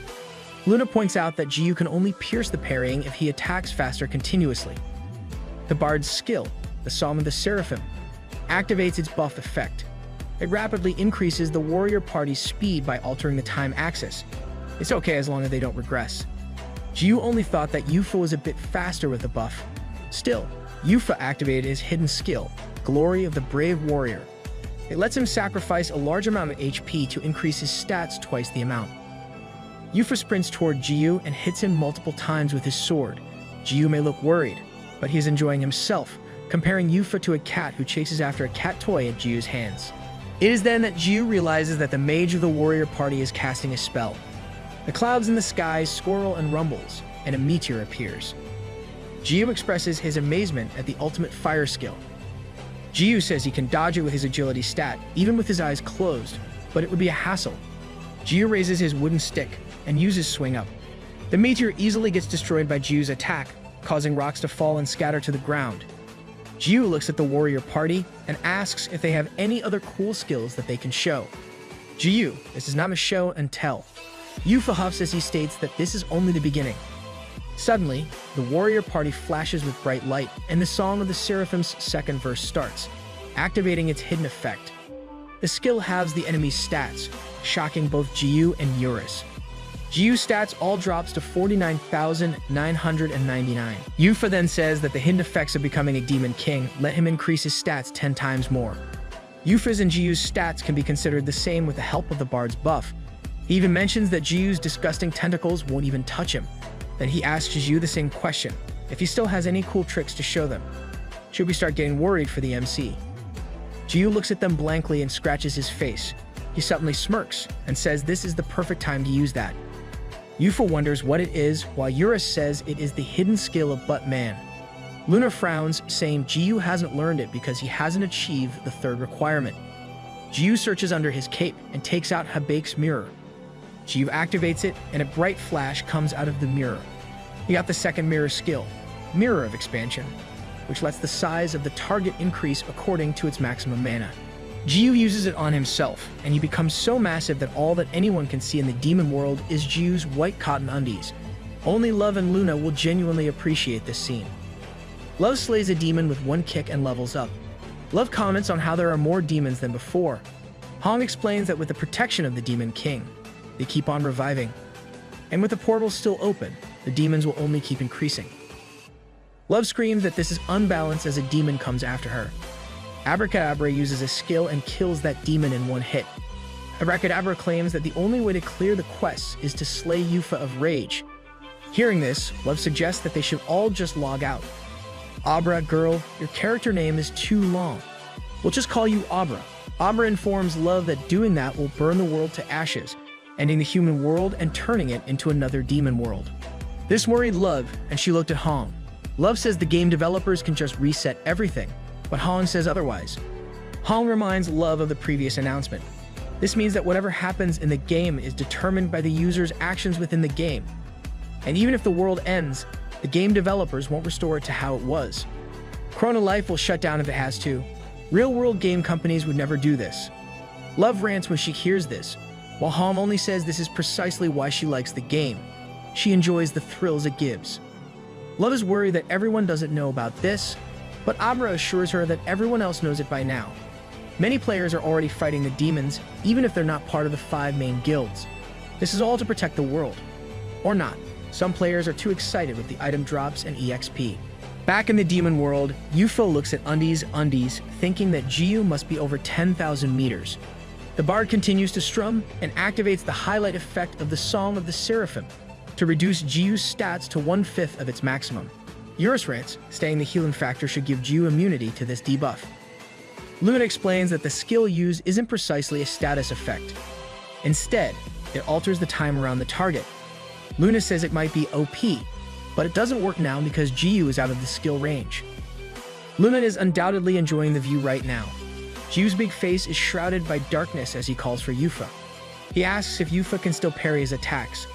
Luna points out that Jiyu can only pierce the parrying if he attacks faster continuously. The bard's skill, the Song of the Seraphim, activates its buff effect. It rapidly increases the warrior party's speed by altering the time axis. It's okay as long as they don't regress. Jiyu only thought that Yufa was a bit faster with the buff. Still, Yufa activated his hidden skill, Glory of the Brave Warrior. It lets him sacrifice a large amount of HP to increase his stats twice the amount. Yufa sprints toward Jiyu and hits him multiple times with his sword. Jiyu may look worried, but he is enjoying himself, comparing Yufa to a cat who chases after a cat toy at Jiyu's hands. It is then that Jiyu realizes that the mage of the warrior party is casting a spell. The clouds in the sky swirl and rumbles, and a meteor appears. Jiyu expresses his amazement at the ultimate fire skill. Jiyu says he can dodge it with his agility stat, even with his eyes closed, but it would be a hassle. Jiyu raises his wooden stick and uses Swing Up. The meteor easily gets destroyed by Jiyu's attack, causing rocks to fall and scatter to the ground. Jiyu looks at the warrior party and asks if they have any other cool skills that they can show. Jiyu, this is not a show and tell. Yufa huffs as he states that this is only the beginning. Suddenly, the warrior party flashes with bright light, and the Song of the Seraphim's second verse starts, activating its hidden effect. The skill halves the enemy's stats, shocking both Jiyu and Eurus. Jiyu's stats all drops to 49,999. Yufa then says that the hidden effects of becoming a demon king let him increase his stats 10 times more. Yufa's and Jiyu's stats can be considered the same with the help of the Bard's buff. He even mentions that Jiyu's disgusting tentacles won't even touch him. Then he asks Jiyu the same question, if he still has any cool tricks to show them. Should we start getting worried for the MC? Jiyu looks at them blankly and scratches his face. He suddenly smirks and says this is the perfect time to use that. Yufa wonders what it is, while Eurus says it is the hidden skill of Butt Man. Luna frowns, saying Jiyu hasn't learned it because he hasn't achieved the third requirement. Jiyu searches under his cape and takes out Habake's mirror. Jiyu activates it, and a bright flash comes out of the mirror. He got the second mirror skill, Mirror of Expansion, which lets the size of the target increase according to its maximum mana. Jiyu uses it on himself, and he becomes so massive that all that anyone can see in the demon world is Jiyu's white cotton undies. Only Love and Luna will genuinely appreciate this scene. Love slays a demon with one kick and levels up. Love comments on how there are more demons than before. Hong explains that with the protection of the Demon King, they keep on reviving. And with the portal still open, the demons will only keep increasing. Love screams that this is unbalanced as a demon comes after her. Abracadabra uses a skill and kills that demon in one hit. Abracadabra claims that the only way to clear the quests is to slay Yufa of Rage. Hearing this, Love suggests that they should all just log out. Abra, girl, your character name is too long. We'll just call you Abra. Abra informs Love that doing that will burn the world to ashes, ending the human world and turning it into another demon world. This worried Love, and she looked at Hong. Love says the game developers can just reset everything, but Hong says otherwise. Hong reminds Love of the previous announcement. This means that whatever happens in the game is determined by the user's actions within the game. And even if the world ends, the game developers won't restore it to how it was. Chrono Life will shut down if it has to. Real-world game companies would never do this. Love rants when she hears this, while Hong only says this is precisely why she likes the game. She enjoys the thrills it gives. Love is worried that everyone doesn't know about this, but Abra assures her that everyone else knows it by now. Many players are already fighting the demons, even if they're not part of the 5 main guilds. This is all to protect the world. Or not. Some players are too excited with the item drops and EXP. Back in the demon world, Yufa looks at Undies, thinking that Jiyu must be over 10,000 meters. The bard continues to strum and activates the highlight effect of the Song of the Seraphim to reduce Jiyu's stats to 1/5 of its maximum. Eurus rants, saying the healing factor should give Jiyu immunity to this debuff. Luna explains that the skill used isn't precisely a status effect. Instead, it alters the time around the target. Luna says it might be OP, but it doesn't work now because Jiyu is out of the skill range. Luna is undoubtedly enjoying the view right now. Jiyu's big face is shrouded by darkness as he calls for Yufa. He asks if Yufa can still parry his attacks.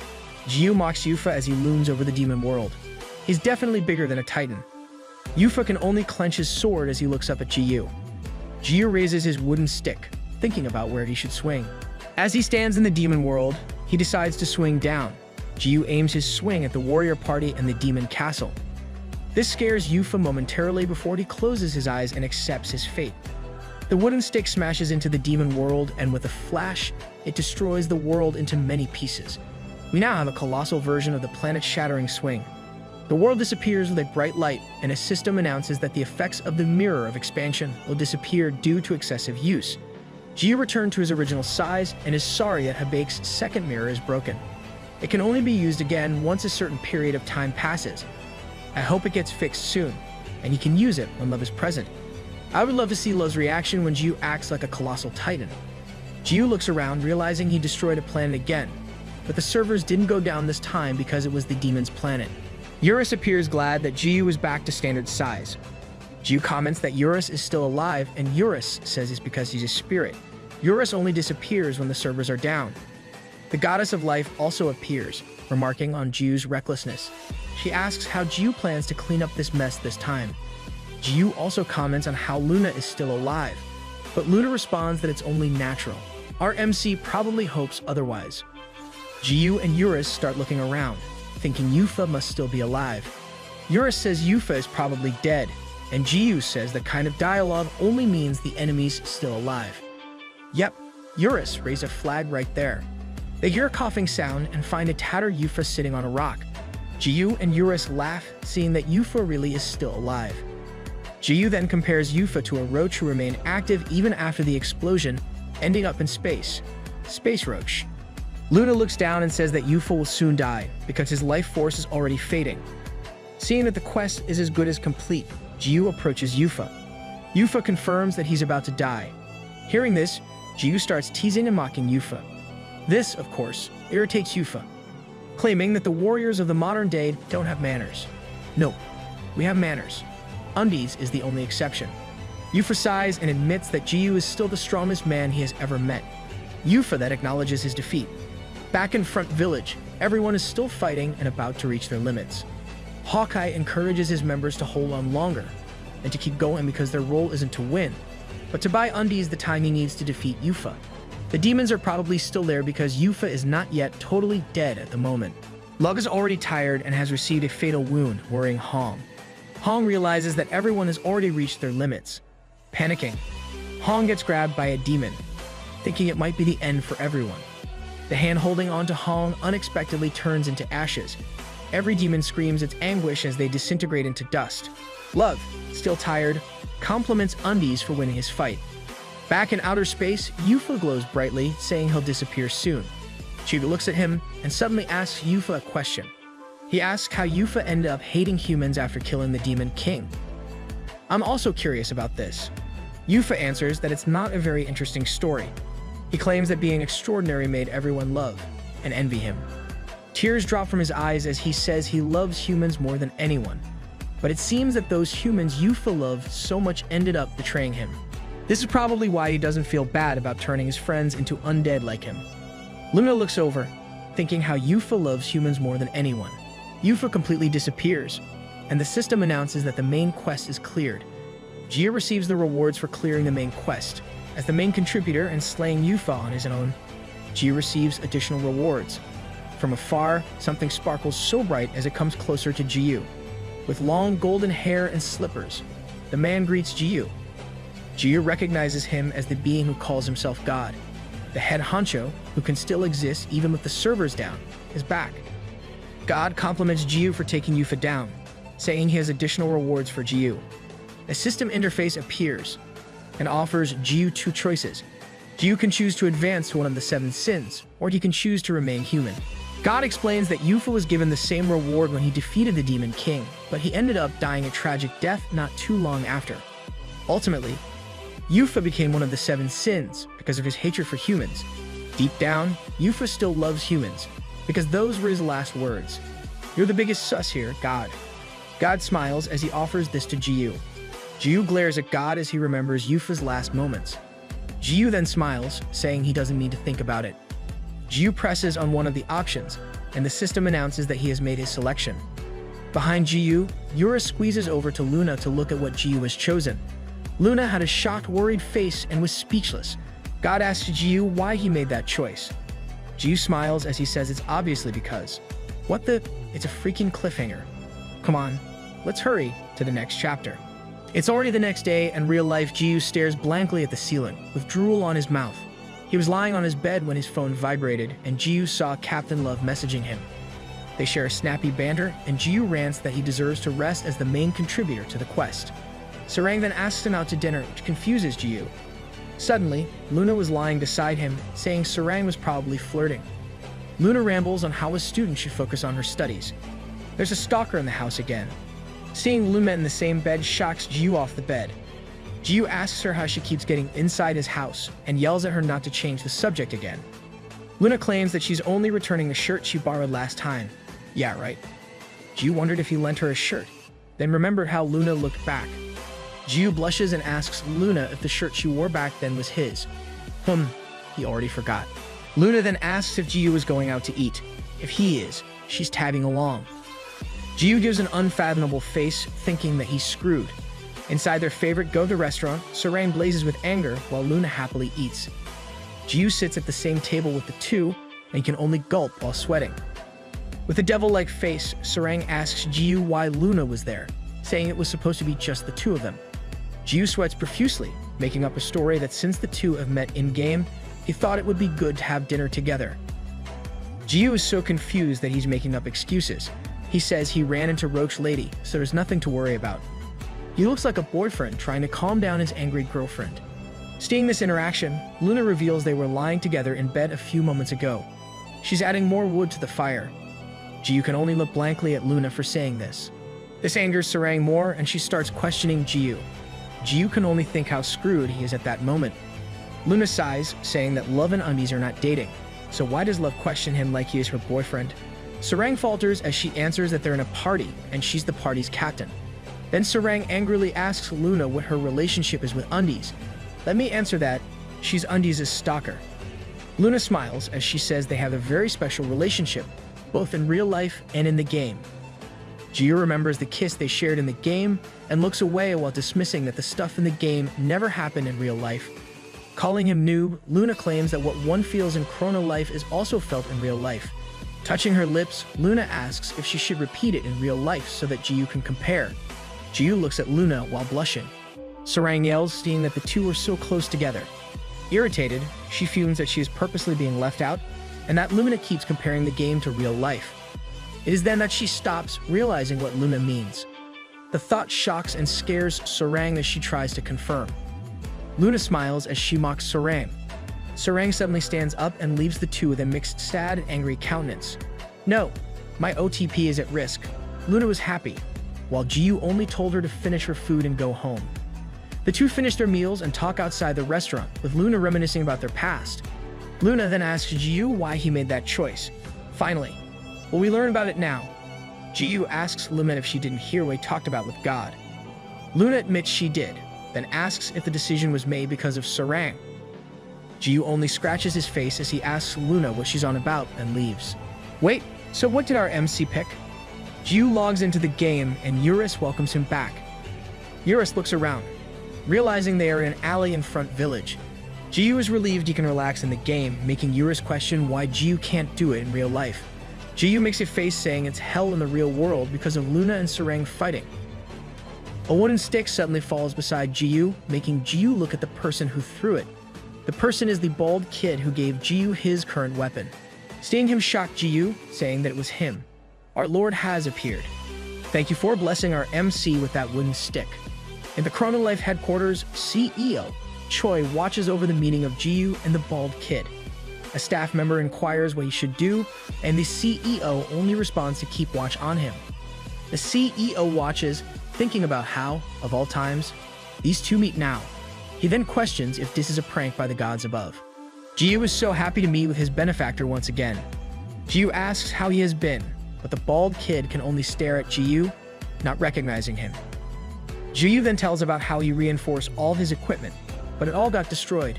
Jiyu mocks Yufa as he looms over the demon world. He's definitely bigger than a titan. Yufa can only clench his sword as he looks up at Jiyu. Jiyu raises his wooden stick, thinking about where he should swing. As he stands in the demon world, he decides to swing down. Jiyu aims his swing at the warrior party and the demon castle. This scares Yufa momentarily before he closes his eyes and accepts his fate. The wooden stick smashes into the demon world, and with a flash, it destroys the world into many pieces. We now have a colossal version of the planet-shattering swing. The world disappears with a bright light, and a system announces that the effects of the Mirror of Expansion will disappear due to excessive use. Jiyu returned to his original size and is sorry that Habake's second mirror is broken. It can only be used again once a certain period of time passes. I hope it gets fixed soon, and he can use it when Love is present. I would love to see Love's reaction when Jiyu acts like a colossal titan. Jiyu looks around, realizing he destroyed a planet again, but the servers didn't go down this time because it was the demon's planet. Eurus appears glad that Jiyu is back to standard size. Jiyu comments that Eurus is still alive, and Eurus says it's because he's a spirit. Eurus only disappears when the servers are down. The goddess of life also appears, remarking on Jiyu's recklessness. She asks how Jiyu plans to clean up this mess this time. Jiyu also comments on how Luna is still alive, but Luna responds that it's only natural. Our MC probably hopes otherwise. Jiyu and Eurus start looking around, thinking Yufa must still be alive. Eurus says Yufa is probably dead, and Jiyu says that kind of dialogue only means the enemy's still alive. Yep, Eurus raised a flag right there. They hear a coughing sound and find a tattered Yufa sitting on a rock. Jiyu and Eurus laugh, seeing that Yufa really is still alive. Jiyu then compares Yufa to a roach who remained active even after the explosion, ending up in space. Space roach. Luna looks down and says that Yufa will soon die because his life force is already fading. Seeing that the quest is as good as complete, Jiyu approaches Yufa. Yufa confirms that he's about to die. Hearing this, Jiyu starts teasing and mocking Yufa. This, of course, irritates Yufa, claiming that the warriors of the modern day don't have manners. No, we have manners. Undies is the only exception. Yufa sighs and admits that Jiyu is still the strongest man he has ever met. Yufa then acknowledges his defeat. Back in Front Village, everyone is still fighting and about to reach their limits. Hawkeye encourages his members to hold on longer and to keep going because their role isn't to win, but to buy Undies the time he needs to defeat Yufa. The demons are probably still there because Yufa is not yet totally dead at the moment. Lug is already tired and has received a fatal wound, worrying Hong. Hong realizes that everyone has already reached their limits. Panicking, Hong gets grabbed by a demon, thinking it might be the end for everyone. The hand holding onto Hong unexpectedly turns into ashes. Every demon screams its anguish as they disintegrate into dust. Lug, still tired, compliments Undies for winning his fight. Back in outer space, Yufa glows brightly, saying he'll disappear soon. Chiga looks at him and suddenly asks Yufa a question. He asks how Yufa ended up hating humans after killing the Demon King. I'm also curious about this. Yufa answers that it's not a very interesting story. He claims that being extraordinary made everyone love and envy him. Tears drop from his eyes as he says he loves humans more than anyone. But it seems that those humans Yufa loved so much ended up betraying him. This is probably why he doesn't feel bad about turning his friends into undead like him. Luna looks over, thinking how Yufa loves humans more than anyone. Yufa completely disappears, and the system announces that the main quest is cleared. Jia receives the rewards for clearing the main quest. As the main contributor and slaying Yufa on his own, Jia receives additional rewards. From afar, something sparkles so bright as it comes closer to Jiyu. With long golden hair and slippers, the man greets Jiyu. Jiyu recognizes him as the being who calls himself God. The head honcho, who can still exist even with the servers down, is back. God compliments Jiyu for taking Yufa down, saying he has additional rewards for Jiyu. A system interface appears and offers Jiyu two choices. Jiyu can choose to advance to one of the 7 sins, or he can choose to remain human. God explains that Yufa was given the same reward when he defeated the Demon King, but he ended up dying a tragic death not too long after. Ultimately, Yufa became one of the 7 sins because of his hatred for humans. Deep down, Yufa still loves humans, because those were his last words. "You're the biggest sus here, God." God smiles as he offers this to Jiyu. Jiyu glares at God as he remembers Yufa's last moments. Jiyu then smiles, saying he doesn't need to think about it. Jiyu presses on one of the options, and the system announces that he has made his selection. Behind Jiyu, Yura squeezes over to Luna to look at what Jiyu has chosen. Luna had a shocked, worried face and was speechless. God asks Jiyu why he made that choice. Jiyu smiles as he says it's obviously because. What the? It's a freaking cliffhanger. Come on, let's hurry to the next chapter. It's already the next day, and real-life Jiyu stares blankly at the ceiling, with drool on his mouth. He was lying on his bed when his phone vibrated, and Jiyu saw Captain Love messaging him. They share a snappy banter, and Jiyu rants that he deserves to rest as the main contributor to the quest. Sarang then asks him out to dinner, which confuses Jiyu. Suddenly, Luna was lying beside him, saying Sarang was probably flirting. Luna rambles on how a student should focus on her studies. There's a stalker in the house again. Seeing Luna in the same bed shocks Jiyu off the bed. Jiyu asks her how she keeps getting inside his house, and yells at her not to change the subject again. Luna claims that she's only returning the shirt she borrowed last time. Yeah, right. Jiyu wondered if he lent her a shirt, then remembered how Luna looked back. Jiyu blushes and asks Luna if the shirt she wore back then was his. He already forgot. Luna then asks if Jiyu is going out to eat. If he is, she's tagging along. Jiyu gives an unfathomable face, thinking that he's screwed. Inside their favorite go-to restaurant, Sarang blazes with anger while Luna happily eats. Jiyu sits at the same table with the two, and can only gulp while sweating. With a devil-like face, Sarang asks Jiyu why Luna was there, saying it was supposed to be just the two of them. Jiyu sweats profusely, making up a story that since the two have met in-game, he thought it would be good to have dinner together. Jiyu is so confused that he's making up excuses. He says he ran into Roach Lady, so there's nothing to worry about. He looks like a boyfriend trying to calm down his angry girlfriend. Seeing this interaction, Luna reveals they were lying together in bed a few moments ago. She's adding more wood to the fire. Ji-yu can only look blankly at Luna for saying this. This angers Sarang more, and she starts questioning Ji-yu. Ji-yu can only think how screwed he is at that moment. Luna sighs, saying that Love and Undies are not dating, so why does Love question him like he is her boyfriend? Sarang falters as she answers that they're in a party, and she's the party's captain. Then Sarang angrily asks Luna what her relationship is with Undies. Let me answer that. She's Undies' stalker. Luna smiles as she says they have a very special relationship, both in real life and in the game. Ji-yu remembers the kiss they shared in the game and looks away while dismissing that the stuff in the game never happened in real life. Calling him Noob, Luna claims that what one feels in Chrono Life is also felt in real life. Touching her lips, Luna asks if she should repeat it in real life so that Ji-yu can compare. Ji-yu looks at Luna while blushing. Sarang yells, seeing that the two are so close together. Irritated, she fumes that she is purposely being left out, and that Luna keeps comparing the game to real life. It is then that she stops, realizing what Luna means. The thought shocks and scares Sarang as she tries to confirm. Luna smiles as she mocks Sarang. Sarang suddenly stands up and leaves the two with a mixed sad and angry countenance. No, my OTP is at risk. Luna was happy, while Ji-yu only told her to finish her food and go home. The two finish their meals and talk outside the restaurant, with Luna reminiscing about their past. Luna then asks Ji-yu why he made that choice. Finally, will we learn about it now? Ji-yu asks Luna if she didn't hear what he talked about with God. Luna admits she did, then asks if the decision was made because of Sarang. Ji-yu only scratches his face as he asks Luna what she's on about and leaves. Wait, so what did our MC pick? Ji-yu logs into the game and Eurus welcomes him back. Eurus looks around, realizing they are in an alley in Front Village. Ji-yu is relieved he can relax in the game, making Eurus question why Ji-yu can't do it in real life. Ji-yu makes a face saying it's hell in the real world because of Luna and Sarang fighting. A wooden stick suddenly falls beside Ji-yu, making Ji-yu look at the person who threw it. The person is the bald kid who gave Ji-yu his current weapon. Seeing him shocked Ji-yu, saying that it was him. Our Lord has appeared. Thank you for blessing our MC with that wooden stick. In the Chrono Life headquarters, CEO Choi watches over the meeting of Ji-yu and the bald kid. A staff member inquires what he should do, and the CEO only responds to keep watch on him. The CEO watches, thinking about how, of all times, these two meet now. He then questions if this is a prank by the gods above. Ji-yu is so happy to meet with his benefactor once again. Ji-yu asks how he has been, but the bald kid can only stare at Ji-yu, not recognizing him. Ji-yu then tells about how he reinforced all of his equipment, but it all got destroyed,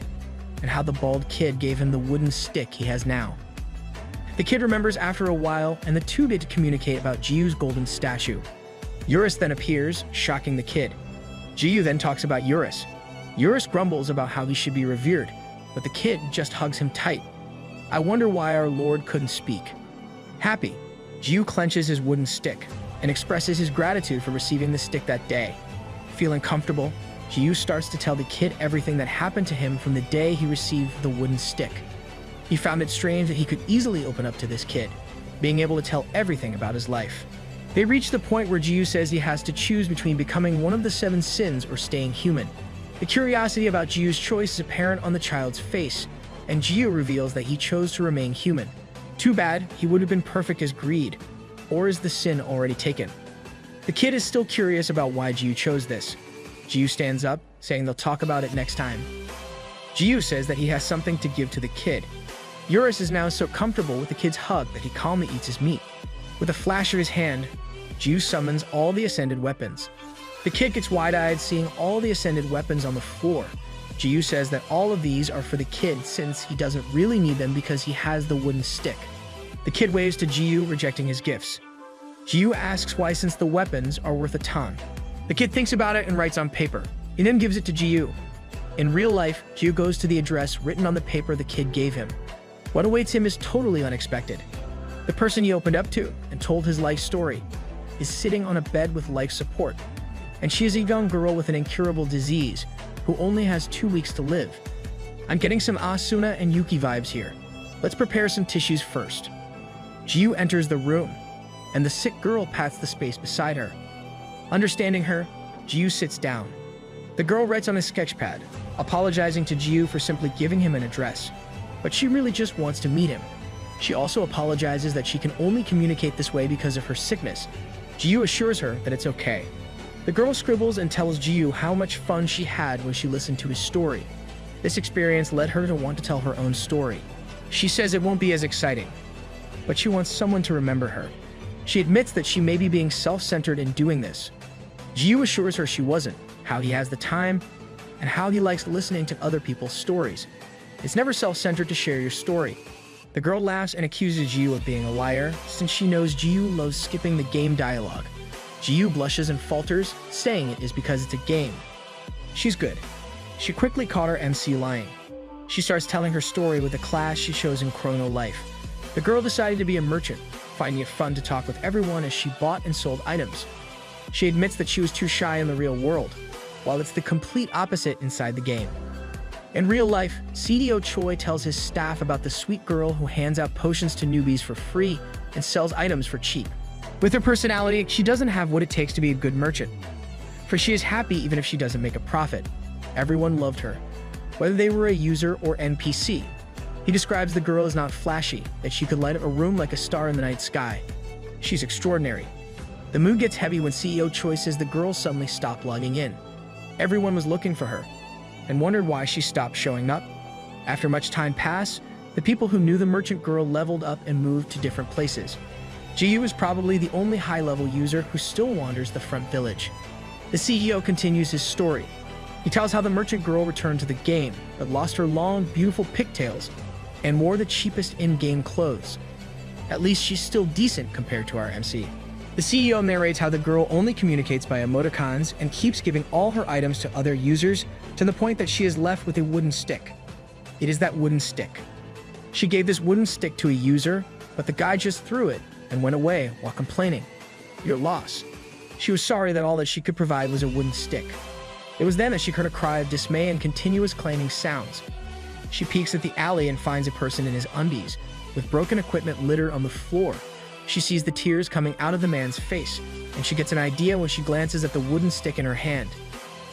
and how the bald kid gave him the wooden stick he has now. The kid remembers after a while, and the two get to communicate about Ji-yu's golden statue. Eurus then appears, shocking the kid. Ji-yu then talks about Eurus. Eurus grumbles about how he should be revered, but the kid just hugs him tight. I wonder why our Lord couldn't speak. Happy, Ji-yu clenches his wooden stick and expresses his gratitude for receiving the stick that day. Feeling comfortable, Ji-yu starts to tell the kid everything that happened to him from the day he received the wooden stick. He found it strange that he could easily open up to this kid, being able to tell everything about his life. They reach the point where Ji-yu says he has to choose between becoming one of the 7 sins or staying human. The curiosity about Ji-yu's choice is apparent on the child's face, and Ji-yu reveals that he chose to remain human. Too bad, he would have been perfect as greed. Or is the sin already taken? The kid is still curious about why Ji-yu chose this. Ji-yu stands up, saying they'll talk about it next time. Ji-yu says that he has something to give to the kid. Eurus is now so comfortable with the kid's hug that he calmly eats his meat. With a flash of his hand, Ji-yu summons all the ascended weapons. The kid gets wide-eyed seeing all the ascended weapons on the floor. Ji-yu says that all of these are for the kid since he doesn't really need them because he has the wooden stick. The kid waves to Ji-yu, rejecting his gifts. Ji-yu asks why since the weapons are worth a ton. The kid thinks about it and writes on paper. He then gives it to Ji-yu. In real life, Ji-yu goes to the address written on the paper the kid gave him. What awaits him is totally unexpected. The person he opened up to and told his life story is sitting on a bed with life support, and she is a young girl with an incurable disease who only has 2 weeks to live. I'm getting some Asuna and Yuki vibes here. Let's prepare some tissues first. Ji-yu enters the room, and the sick girl pats the space beside her. Understanding her, Ji-yu sits down. The girl writes on a sketchpad, apologizing to Ji-yu for simply giving him an address. But she really just wants to meet him. She also apologizes that she can only communicate this way because of her sickness. Ji-yu assures her that it's okay. The girl scribbles and tells Ji-yu how much fun she had when she listened to his story. This experience led her to want to tell her own story. She says it won't be as exciting, but she wants someone to remember her. She admits that she may be being self-centered in doing this. Ji-yu assures her she wasn't, how he has the time, and how he likes listening to other people's stories. It's never self-centered to share your story. The girl laughs and accuses Ji-yu of being a liar, since she knows Ji-yu loves skipping the game dialogue. Ji-yu blushes and falters, saying it is because it's a game. She's good. She quickly caught her MC lying. She starts telling her story with a class she shows in Chrono Life. The girl decided to be a merchant, finding it fun to talk with everyone as she bought and sold items. She admits that she was too shy in the real world, while it's the complete opposite inside the game. In real life, CDO Choi tells his staff about the sweet girl who hands out potions to newbies for free and sells items for cheap. With her personality, she doesn't have what it takes to be a good merchant, for she is happy even if she doesn't make a profit. Everyone loved her, whether they were a user or NPC. He describes the girl as not flashy, that she could light up a room like a star in the night sky. She's extraordinary. The mood gets heavy when CEO Choi says the girl suddenly stopped logging in. Everyone was looking for her, and wondered why she stopped showing up. After much time passed, the people who knew the merchant girl leveled up and moved to different places. Ji-yu is probably the only high-level user who still wanders the front village. The CEO continues his story. He tells how the merchant girl returned to the game, but lost her long, beautiful pigtails and wore the cheapest in-game clothes. At least she's still decent compared to our MC. The CEO narrates how the girl only communicates by emoticons and keeps giving all her items to other users to the point that she is left with a wooden stick. It is that wooden stick. She gave this wooden stick to a user, but the guy just threw it and went away while complaining. Your loss. She was sorry that all that she could provide was a wooden stick. It was then that she heard a cry of dismay and continuous clanging sounds. She peeks at the alley and finds a person in his undies, with broken equipment littered on the floor. She sees the tears coming out of the man's face, and she gets an idea when she glances at the wooden stick in her hand.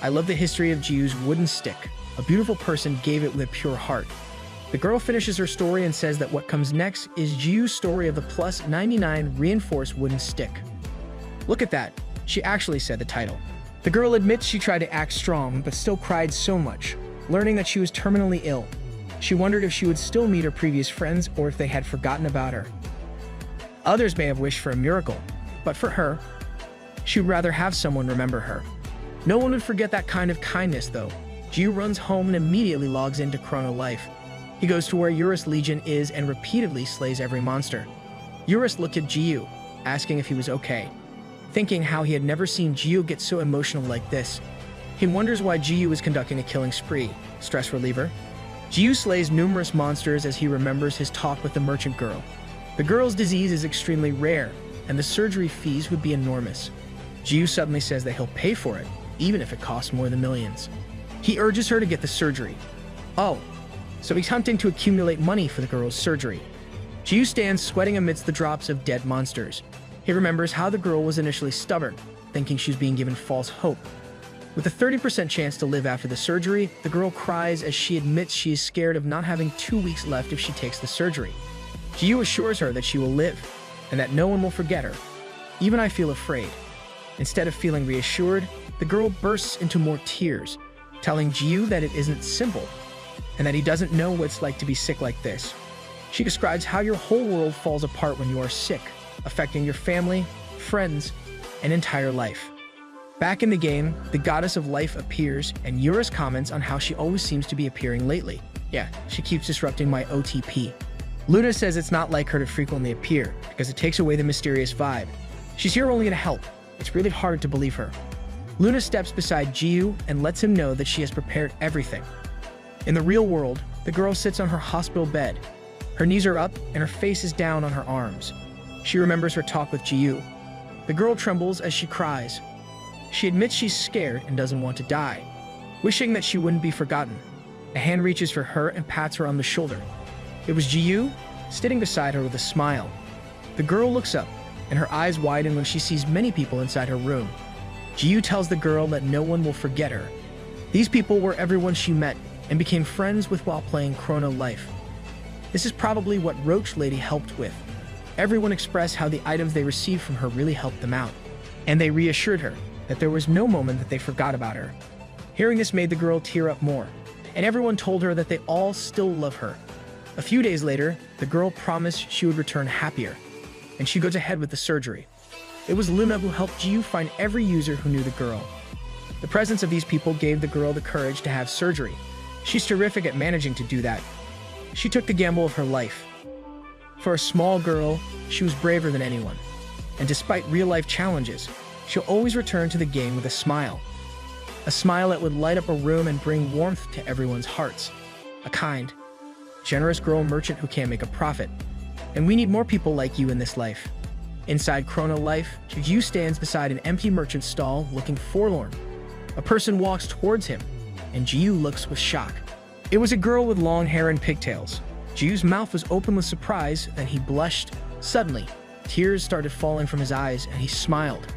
I love the history of Ji-yu's wooden stick. A beautiful person gave it with a pure heart. The girl finishes her story and says that what comes next is Ji-yu's story of the plus 99 reinforced wooden stick. Look at that. She actually said the title. The girl admits she tried to act strong, but still cried so much, learning that she was terminally ill. She wondered if she would still meet her previous friends or if they had forgotten about her. Others may have wished for a miracle, but for her, she would rather have someone remember her. No one would forget that kind of kindness, though. Ji-yu runs home and immediately logs into Chrono Life. He goes to where Eurus Legion is and repeatedly slays every monster. Eurus looked at Ji-yu, asking if he was okay, thinking how he had never seen Ji-yu get so emotional like this. He wonders why Ji-yu is conducting a killing spree. Stress reliever? Ji-yu slays numerous monsters as he remembers his talk with the merchant girl. The girl's disease is extremely rare, and the surgery fees would be enormous. Ji-yu suddenly says that he'll pay for it, even if it costs more than millions. He urges her to get the surgery. Oh, so he's hunting to accumulate money for the girl's surgery. Ji-yu stands sweating amidst the drops of dead monsters. He remembers how the girl was initially stubborn, thinking she was being given false hope. With a 30% chance to live after the surgery, the girl cries as she admits she is scared of not having 2 weeks left if she takes the surgery. Ji-yu assures her that she will live, and that no one will forget her. Even I feel afraid. Instead of feeling reassured, the girl bursts into more tears, telling Ji-yu that it isn't simple, and that he doesn't know what it's like to be sick like this. She describes how your whole world falls apart when you are sick, affecting your family, friends, and entire life. Back in the game, the goddess of life appears, and Eurus comments on how she always seems to be appearing lately. Yeah, she keeps disrupting my OTP. Luna says it's not like her to frequently appear, because it takes away the mysterious vibe. She's here only to help. It's really hard to believe her. Luna steps beside Ji-yu and lets him know that she has prepared everything. In the real world, the girl sits on her hospital bed. Her knees are up and her face is down on her arms. She remembers her talk with Ji-yu. The girl trembles as she cries. She admits she's scared and doesn't want to die, wishing that she wouldn't be forgotten. A hand reaches for her and pats her on the shoulder. It was Ji-yu, sitting beside her with a smile. The girl looks up, and her eyes widen when she sees many people inside her room. Ji-yu tells the girl that no one will forget her. These people were everyone she met and became friends with while playing Chrono Life. This is probably what Roach Lady helped with. Everyone expressed how the items they received from her really helped them out, and they reassured her that there was no moment that they forgot about her. Hearing this made the girl tear up more, and everyone told her that they all still love her. A few days later, the girl promised she would return happier, and she goes ahead with the surgery. It was Luna who helped Ji-yu find every user who knew the girl. The presence of these people gave the girl the courage to have surgery. She's terrific at managing to do that. She took the gamble of her life. For a small girl, she was braver than anyone. And despite real-life challenges, she'll always return to the game with a smile. A smile that would light up a room and bring warmth to everyone's hearts. A kind, generous girl merchant who can make a profit. And we need more people like you in this life. Inside Chrono Life, Ji-yu stands beside an empty merchant stall looking forlorn. A person walks towards him, and Ji-yu looks with shock. It was a girl with long hair and pigtails. Ji-yu's mouth was open with surprise, then he blushed. Suddenly, tears started falling from his eyes, and he smiled.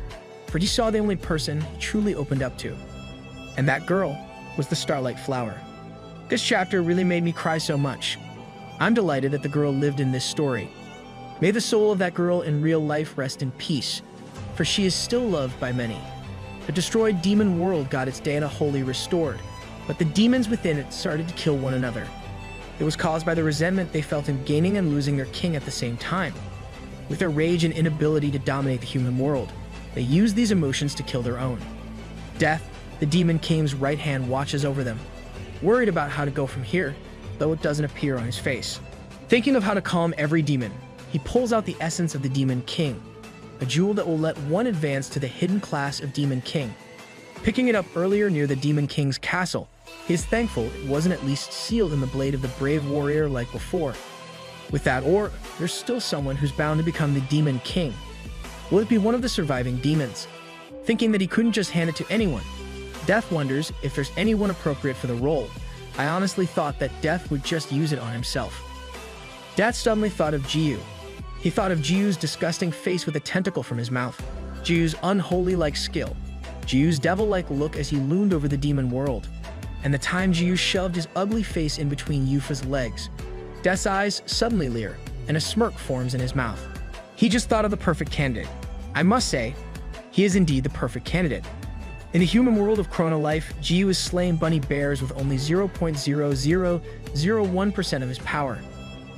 For he saw the only person he truly opened up to. And that girl was the Starlight Flower. This chapter really made me cry so much. I'm delighted that the girl lived in this story. May the soul of that girl in real life rest in peace, for she is still loved by many. The destroyed demon world got its Dana wholly restored, but the demons within it started to kill one another. It was caused by the resentment they felt in gaining and losing their king at the same time. With their rage and inability to dominate the human world, they used these emotions to kill their own. Death, the demon king's right hand, watches over them, worried about how to go from here, though it doesn't appear on his face. Thinking of how to calm every demon, he pulls out the essence of the Demon King, a jewel that will let one advance to the hidden class of Demon King. Picking it up earlier near the Demon King's castle, he is thankful it wasn't at least sealed in the blade of the brave warrior like before. With that ore, there's still someone who's bound to become the Demon King. Will it be one of the surviving demons? Thinking that he couldn't just hand it to anyone, Death wonders if there's anyone appropriate for the role. I honestly thought that Death would just use it on himself. Death suddenly thought of Ji-yu. He thought of Ji-yu's disgusting face with a tentacle from his mouth, Ji-yu's unholy-like skill, Ji-yu's devil-like look as he loomed over the demon world, and the time Ji-yu shoved his ugly face in between Yufa's legs. Death's eyes suddenly leer, and a smirk forms in his mouth. He just thought of the perfect candidate. I must say, he is indeed the perfect candidate. In the human world of Chrono Life, Ji-yu is slaying bunny bears with only 0.0001% of his power.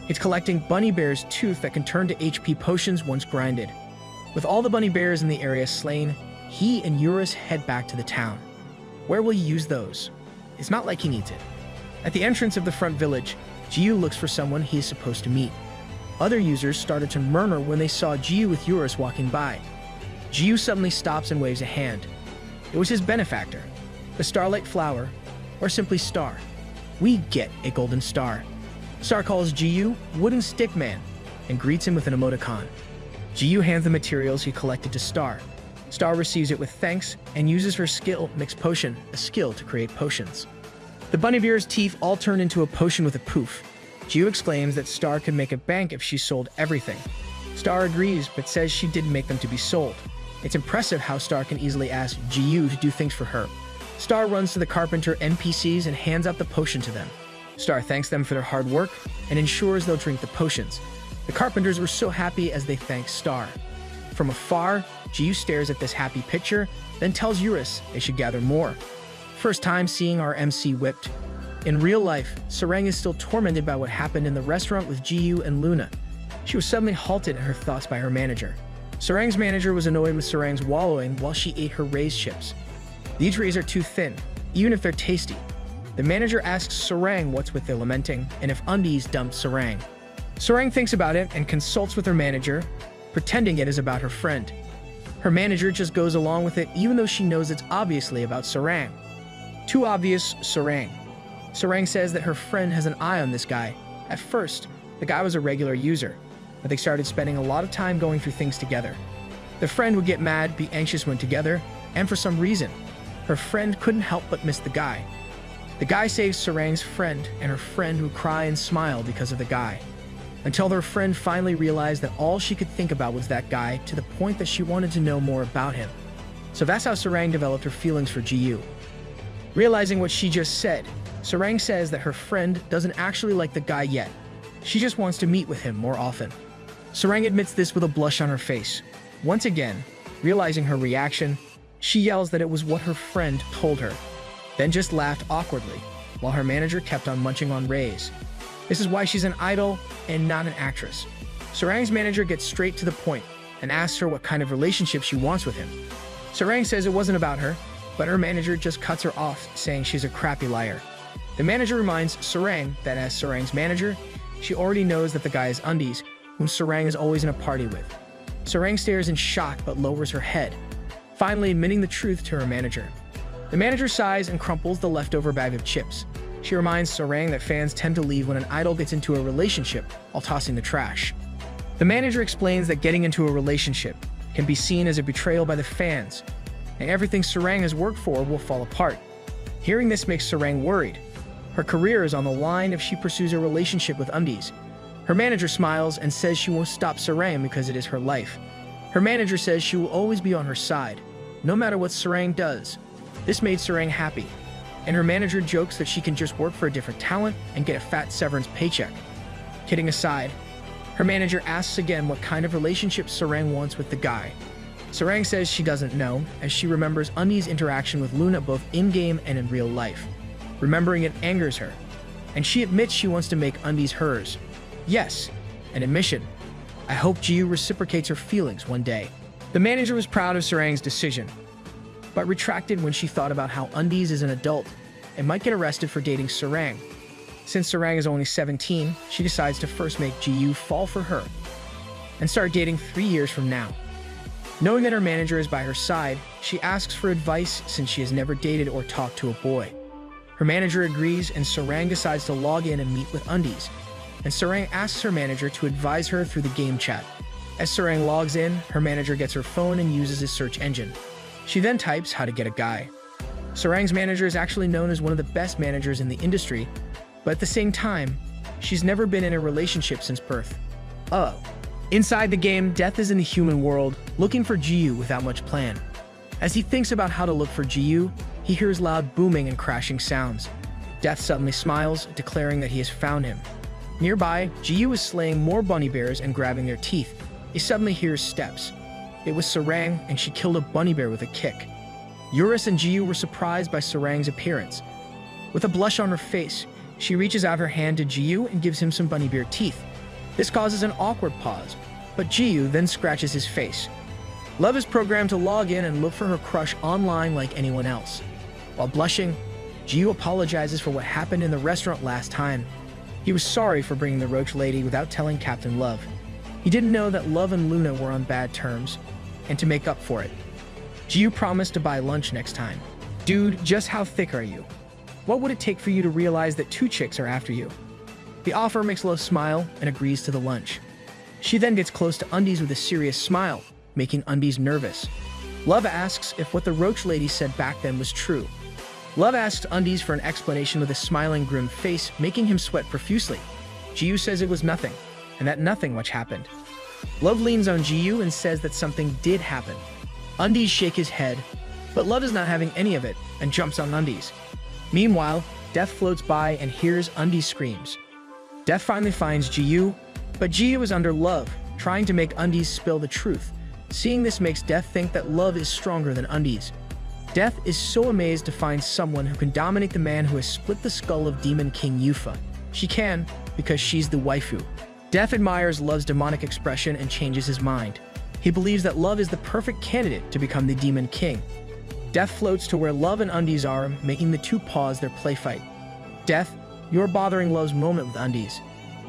It's collecting bunny bear's tooth that can turn to HP potions once grinded. With all the bunny bears in the area slain, he and Eurus head back to the town. Where will he use those? It's not like he needs it. At the entrance of the front village, Ji-yu looks for someone he is supposed to meet. Other users started to murmur when they saw Ji-yu with Eurus walking by. Ji-yu suddenly stops and waves a hand. It was his benefactor, the Starlight Flower, or simply Star. We get a golden star. Star calls Ji-yu Wooden Stick Man and greets him with an emoticon. Ji-yu hands the materials he collected to Star. Star receives it with thanks and uses her skill Mix Potion, a skill to create potions. The bunny bear's teeth all turn into a potion with a poof. Ji-yu exclaims that Star could make a bank if she sold everything. Star agrees, but says she didn't make them to be sold. It's impressive how Star can easily ask Ji-yu to do things for her. Star runs to the carpenter NPCs and hands out the potion to them. Star thanks them for their hard work and ensures they'll drink the potions. The carpenters were so happy as they thanked Star. From afar, Ji-yu stares at this happy picture, then tells Eurus they should gather more. First time seeing our MC whipped. In real life, Sarang is still tormented by what happened in the restaurant with Ji-yu and Luna. She was suddenly halted in her thoughts by her manager. Sarang's manager was annoyed with Sarang's wallowing while she ate her raised chips. These rays are too thin, even if they're tasty. The manager asks Sarang what's with their lamenting, and if undies dumped Sarang. Sarang thinks about it and consults with her manager, pretending it is about her friend. Her manager just goes along with it even though she knows it's obviously about Sarang. Too obvious, Sarang. Sarang says that her friend has an eye on this guy. At first, the guy was a regular user, but they started spending a lot of time going through things together. The friend would get mad, be anxious when together, and for some reason, her friend couldn't help but miss the guy. The guy saves Sarang's friend, and her friend would cry and smile because of the guy, until their friend finally realized that all she could think about was that guy to the point that she wanted to know more about him. So that's how Sarang developed her feelings for Ji-yu. Realizing what she just said, Sarang says that her friend doesn't actually like the guy yet. She just wants to meet with him more often. Sarang admits this with a blush on her face. Once again, realizing her reaction, she yells that it was what her friend told her, then just laughed awkwardly, while her manager kept on munching on rays. This is why she's an idol and not an actress. Sarang's manager gets straight to the point and asks her what kind of relationship she wants with him. Sarang says it wasn't about her, but her manager just cuts her off, saying she's a crappy liar. The manager reminds Sarang that as Sarang's manager, she already knows that the guy is Undies, whom Sarang is always in a party with. Sarang stares in shock but lowers her head, finally admitting the truth to her manager. The manager sighs and crumples the leftover bag of chips. She reminds Sarang that fans tend to leave when an idol gets into a relationship while tossing the trash. The manager explains that getting into a relationship can be seen as a betrayal by the fans, and everything Sarang has worked for will fall apart. Hearing this makes Sarang worried. Her career is on the line if she pursues a relationship with Undies. Her manager smiles and says she won't stop Sarang because it is her life. Her manager says she will always be on her side, no matter what Sarang does. This made Sarang happy, and her manager jokes that she can just work for a different talent and get a fat severance paycheck. Kidding aside, her manager asks again what kind of relationship Sarang wants with the guy. Sarang says she doesn't know, as she remembers Undies' interaction with Luna both in-game and in real life. Remembering it angers her, and she admits she wants to make Undies hers. Yes, an admission. I hope Ji-yu reciprocates her feelings one day. The manager was proud of Sarang's decision, but retracted when she thought about how Undies is an adult and might get arrested for dating Sarang. Since Sarang is only 17, she decides to first make Ji-yu fall for her and start dating 3 years from now. Knowing that her manager is by her side, she asks for advice since she has never dated or talked to a boy. Her manager agrees and Sarang decides to log in and meet with Undies, and Sarang asks her manager to advise her through the game chat. As Sarang logs in, her manager gets her phone and uses his search engine. She then types how to get a guy. Sarang's manager is actually known as one of the best managers in the industry, but at the same time, she's never been in a relationship since birth. Oh. Inside the game, Death is in the human world, looking for Ji-yu without much plan. As he thinks about how to look for Ji-yu, he hears loud booming and crashing sounds. Death suddenly smiles, declaring that he has found him. Nearby, Ji-yu is slaying more bunny bears and grabbing their teeth. He suddenly hears steps. It was Sarang, and she killed a bunny bear with a kick. Eurus and Ji-yu were surprised by Sarang's appearance. With a blush on her face, she reaches out her hand to Ji-yu and gives him some bunny bear teeth. This causes an awkward pause, but Ji-yu then scratches his face. Love is programmed to log in and look for her crush online like anyone else. While blushing, Ji-yu apologizes for what happened in the restaurant last time. He was sorry for bringing the roach lady without telling Captain Love. He didn't know that Love and Luna were on bad terms, and to make up for it, Ji-yu promised to buy lunch next time. Dude, just how thick are you? What would it take for you to realize that 2 chicks are after you? The offer makes Love smile and agrees to the lunch. She then gets close to Undies with a serious smile, making Undies nervous. Love asks if what the roach lady said back then was true. Love asks Undies for an explanation with a smiling, grim face, making him sweat profusely. Ji-yu says it was nothing, and that nothing much happened. Love leans on Ji-yu and says that something did happen. Undies shake his head, but Love is not having any of it and jumps on Undies. Meanwhile, Death floats by and hears Undies screams. Death finally finds Ji-yu, but Ji-yu is under Love, trying to make Undies spill the truth. Seeing this makes Death think that Love is stronger than Undies. Death is so amazed to find someone who can dominate the man who has split the skull of Demon King Yufa. She can, because she's the waifu. Death admires Love's demonic expression and changes his mind. He believes that Love is the perfect candidate to become the Demon King. Death floats to where Love and Undies are, making the two pause their play fight. Death, you're bothering Love's moment with Undies.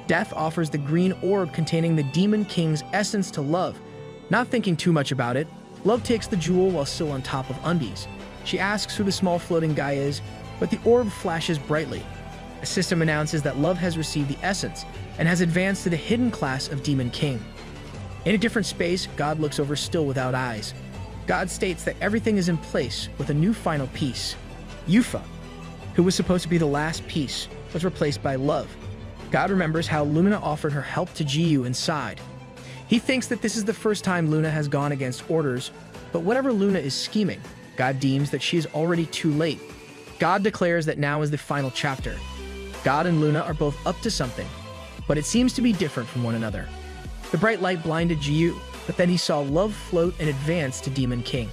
Death offers the green orb containing the Demon King's essence to Love. Not thinking too much about it, Love takes the jewel while still on top of Undies. She asks who the small floating guy is, but the orb flashes brightly. A system announces that Love has received the essence and has advanced to the hidden class of Demon King. In a different space, God looks over still without eyes. God states that everything is in place with a new final piece. Yufa, who was supposed to be the last piece, was replaced by Love. God remembers how Luna offered her help to Ji-yu inside. He thinks that this is the first time Luna has gone against orders, But whatever Luna is scheming, God deems that she is already too late. God declares that now is the final chapter. God and Luna are both up to something, but it seems to be different from one another. The bright light blinded Jiyu, but then he saw Love float and advance to Demon King.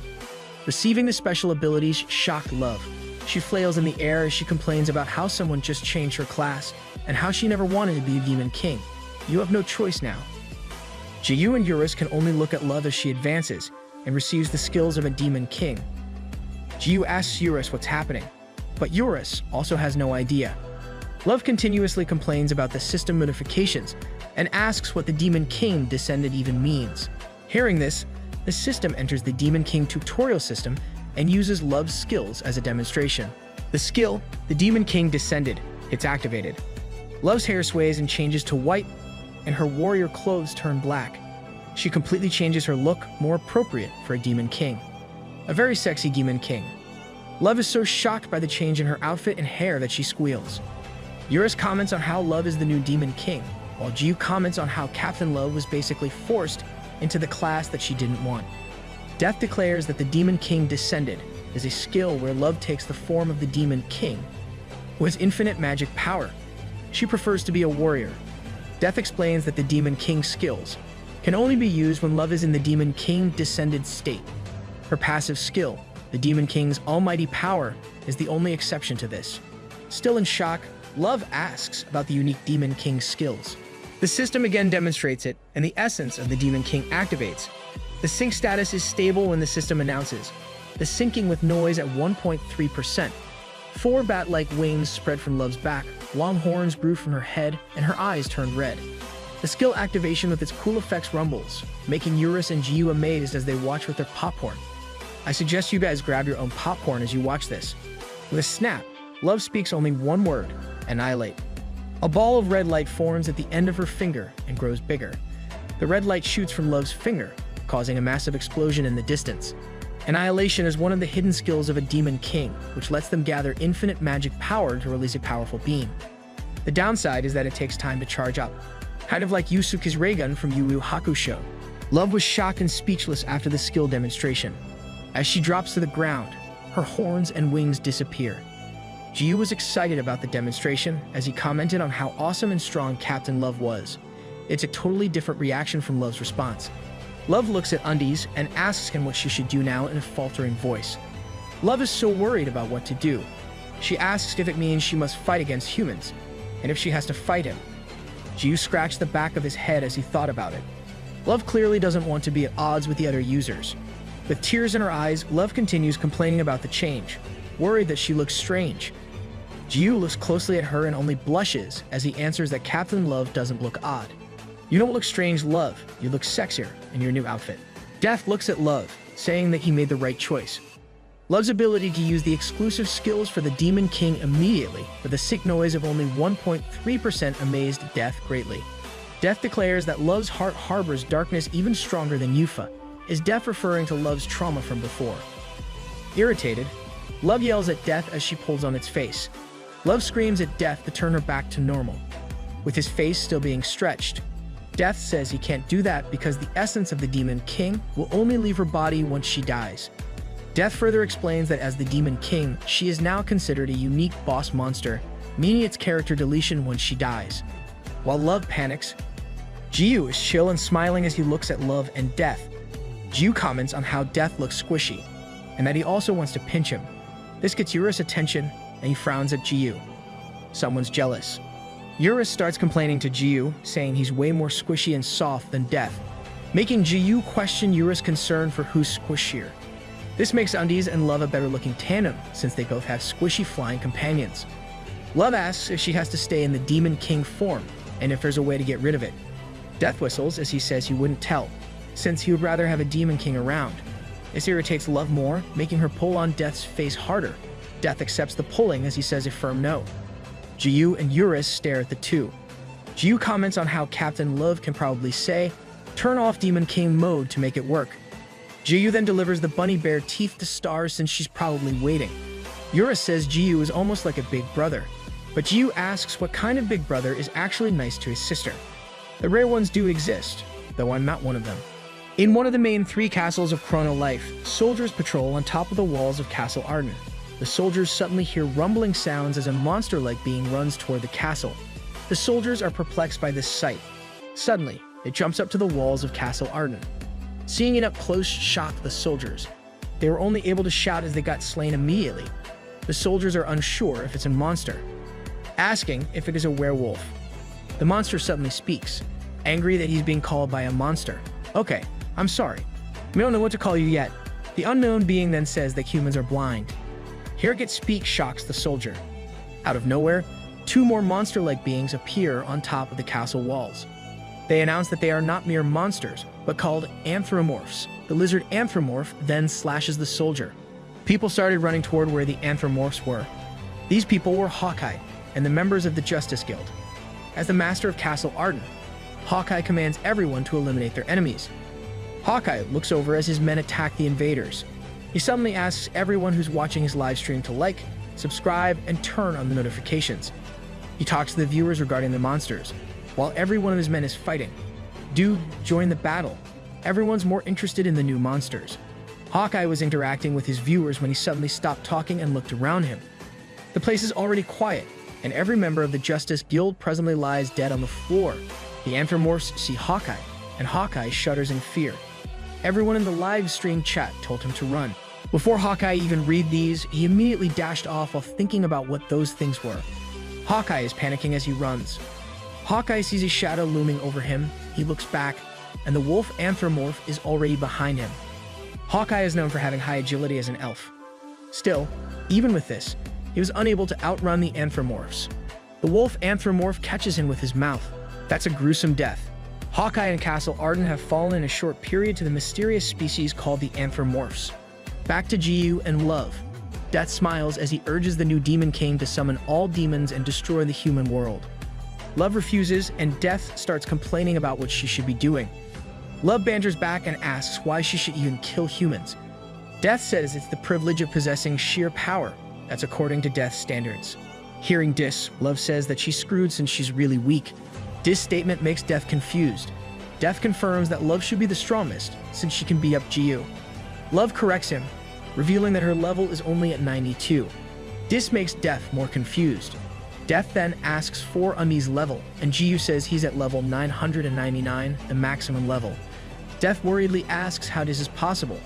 Receiving the special abilities shocked Love. She flails in the air as she complains about how someone just changed her class and how she never wanted to be a Demon King. You have no choice now. Jiyu and Eurus can only look at Love as she advances and receives the skills of a Demon King. Jiyu asks Eurus what's happening, but Eurus also has no idea. Love continuously complains about the system modifications and asks what the Demon King descended even means. Hearing this, the system enters the Demon King tutorial system and uses Love's skills as a demonstration. The skill, the Demon King descended, it's activated. Love's hair sways and changes to white, and her warrior clothes turn black. She completely changes her look, more appropriate for a Demon King. A very sexy Demon King. Love is so shocked by the change in her outfit and hair that she squeals. Eurus comments on how Love is the new Demon King, while Jiyu comments on how Captain Love was basically forced into the class that she didn't want. Death declares that the Demon King descended is a skill where Love takes the form of the Demon King, who has infinite magic power. She prefers to be a warrior. Death explains that the Demon King's skills can only be used when Love is in the Demon King descended state. Her passive skill, the Demon King's almighty power, is the only exception to this. Still in shock, Love asks about the unique Demon King skills. The system again demonstrates it, and the essence of the Demon King activates. The sync status is stable when the system announces the syncing with noise at 1.3%. 4 bat-like wings spread from Love's back, long horns grew from her head, and her eyes turned red. The skill activation with its cool effects rumbles, making Eurus and Jiyu amazed as they watch with their popcorn. I suggest you guys grab your own popcorn as you watch this. With a snap, Love speaks only one word: annihilate. A ball of red light forms at the end of her finger and grows bigger. The red light shoots from Love's finger, causing a massive explosion in the distance. Annihilation is one of the hidden skills of a Demon King, which lets them gather infinite magic power to release a powerful beam. The downside is that it takes time to charge up, kind of like Yusuke's ray gun from Yu Yu Hakusho. Love was shocked and speechless after the skill demonstration. As she drops to the ground, her horns and wings disappear. Jiyu was excited about the demonstration as he commented on how awesome and strong Captain Love was. It's a totally different reaction from Love's response. Love looks at Undies and asks him what she should do now in a faltering voice. Love is so worried about what to do. She asks if it means she must fight against humans, and if she has to fight him. Jiyu scratched the back of his head as he thought about it. Love clearly doesn't want to be at odds with the other users. With tears in her eyes, Love continues complaining about the change, worried that she looks strange. Jiyu looks closely at her and only blushes as he answers that Captain Love doesn't look odd. You don't look strange, Love. You look sexier in your new outfit. Death looks at Love, saying that he made the right choice. Love's ability to use the exclusive skills for the Demon King immediately with a sick noise of only 1.3% amazed Death greatly. Death declares that Love's heart harbors darkness even stronger than Yufa. Is Death referring to Love's trauma from before? Irritated, Love yells at Death as she pulls on its face. Love screams at Death to turn her back to normal, with his face still being stretched. Death says he can't do that because the essence of the Demon King will only leave her body once she dies. Death further explains that as the Demon King, she is now considered a unique boss monster, meaning its character deletion once she dies. While Love panics, Jiyu is chill and smiling as he looks at Love and Death. Jiyu comments on how Death looks squishy, and that he also wants to pinch him. This gets Eurus' attention, and he frowns at Jiyu. Someone's jealous. Eurus starts complaining to Jiyu, saying he's way more squishy and soft than Death, making Jiyu question Eurus' concern for who's squishier. This makes Undies and Love a better-looking tandem, since they both have squishy flying companions. Love asks if she has to stay in the Demon King form, and if there's a way to get rid of it. Death whistles as he says he wouldn't tell, since he would rather have a Demon King around. This irritates Love more, making her pull on Death's face harder. Death accepts the pulling as he says a firm no. Jiyu and Eurus stare at the two. Jiyu comments on how Captain Love can probably say, "Turn off Demon King mode to make it work." Jiyu then delivers the bunny bear teeth to Star since she's probably waiting. Eurus says Jiyu is almost like a big brother, but Jiyu asks what kind of big brother is actually nice to his sister. The rare ones do exist, though I'm not one of them. In one of the main 3 castles of Chrono Life, soldiers patrol on top of the walls of Castle Arden. The soldiers suddenly hear rumbling sounds as a monster-like being runs toward the castle. The soldiers are perplexed by this sight. Suddenly, it jumps up to the walls of Castle Arden. Seeing it up close shocked the soldiers. They were only able to shout as they got slain immediately. The soldiers are unsure if it's a monster, asking if it is a werewolf. The monster suddenly speaks, angry that he's being called by a monster. "Okay, I'm sorry. We don't know what to call you yet." The unknown being then says that humans are blind. Hearing it speak shocks the soldier. Out of nowhere, 2 more monster-like beings appear on top of the castle walls. They announce that they are not mere monsters, but called anthropomorphs. The lizard anthropomorph then slashes the soldier. People started running toward where the anthropomorphs were. These people were Hawkeye and the members of the Justice Guild. As the master of Castle Arden, Hawkeye commands everyone to eliminate their enemies. Hawkeye looks over as his men attack the invaders. He suddenly asks everyone who's watching his live stream to like, subscribe, and turn on the notifications. He talks to the viewers regarding the monsters, while every one of his men is fighting. Dude, join the battle. Everyone's more interested in the new monsters. Hawkeye was interacting with his viewers when he suddenly stopped talking and looked around him. The place is already quiet, and every member of the Justice Guild presently lies dead on the floor. The anthropomorphs see Hawkeye, and Hawkeye shudders in fear. Everyone in the live stream chat told him to run. Before Hawkeye even read these, he immediately dashed off while thinking about what those things were. Hawkeye is panicking as he runs. Hawkeye sees a shadow looming over him. He looks back, and the wolf anthropomorph is already behind him. Hawkeye is known for having high agility as an elf. Still, even with this, he was unable to outrun the anthropomorphs. The wolf anthropomorph catches him with his mouth. That's a gruesome death. Hawkeye and Castle Arden have fallen in a short period to the mysterious species called the anthropomorphs. Back to Jiyu and Love. Death smiles as he urges the new Demon King to summon all demons and destroy the human world. Love refuses, and Death starts complaining about what she should be doing. Love banters back and asks why she should even kill humans. Death says it's the privilege of possessing sheer power. That's according to Death's standards. Hearing this, Love says that she's screwed since she's really weak. This statement makes Death confused. Death confirms that Love should be the strongest, since she can beat up Jiyu. Love corrects him, revealing that her level is only at 92. This makes Death more confused. Death then asks for Undi's level, and Jiyu says he's at level 999, the maximum level. Death worriedly asks how this is possible,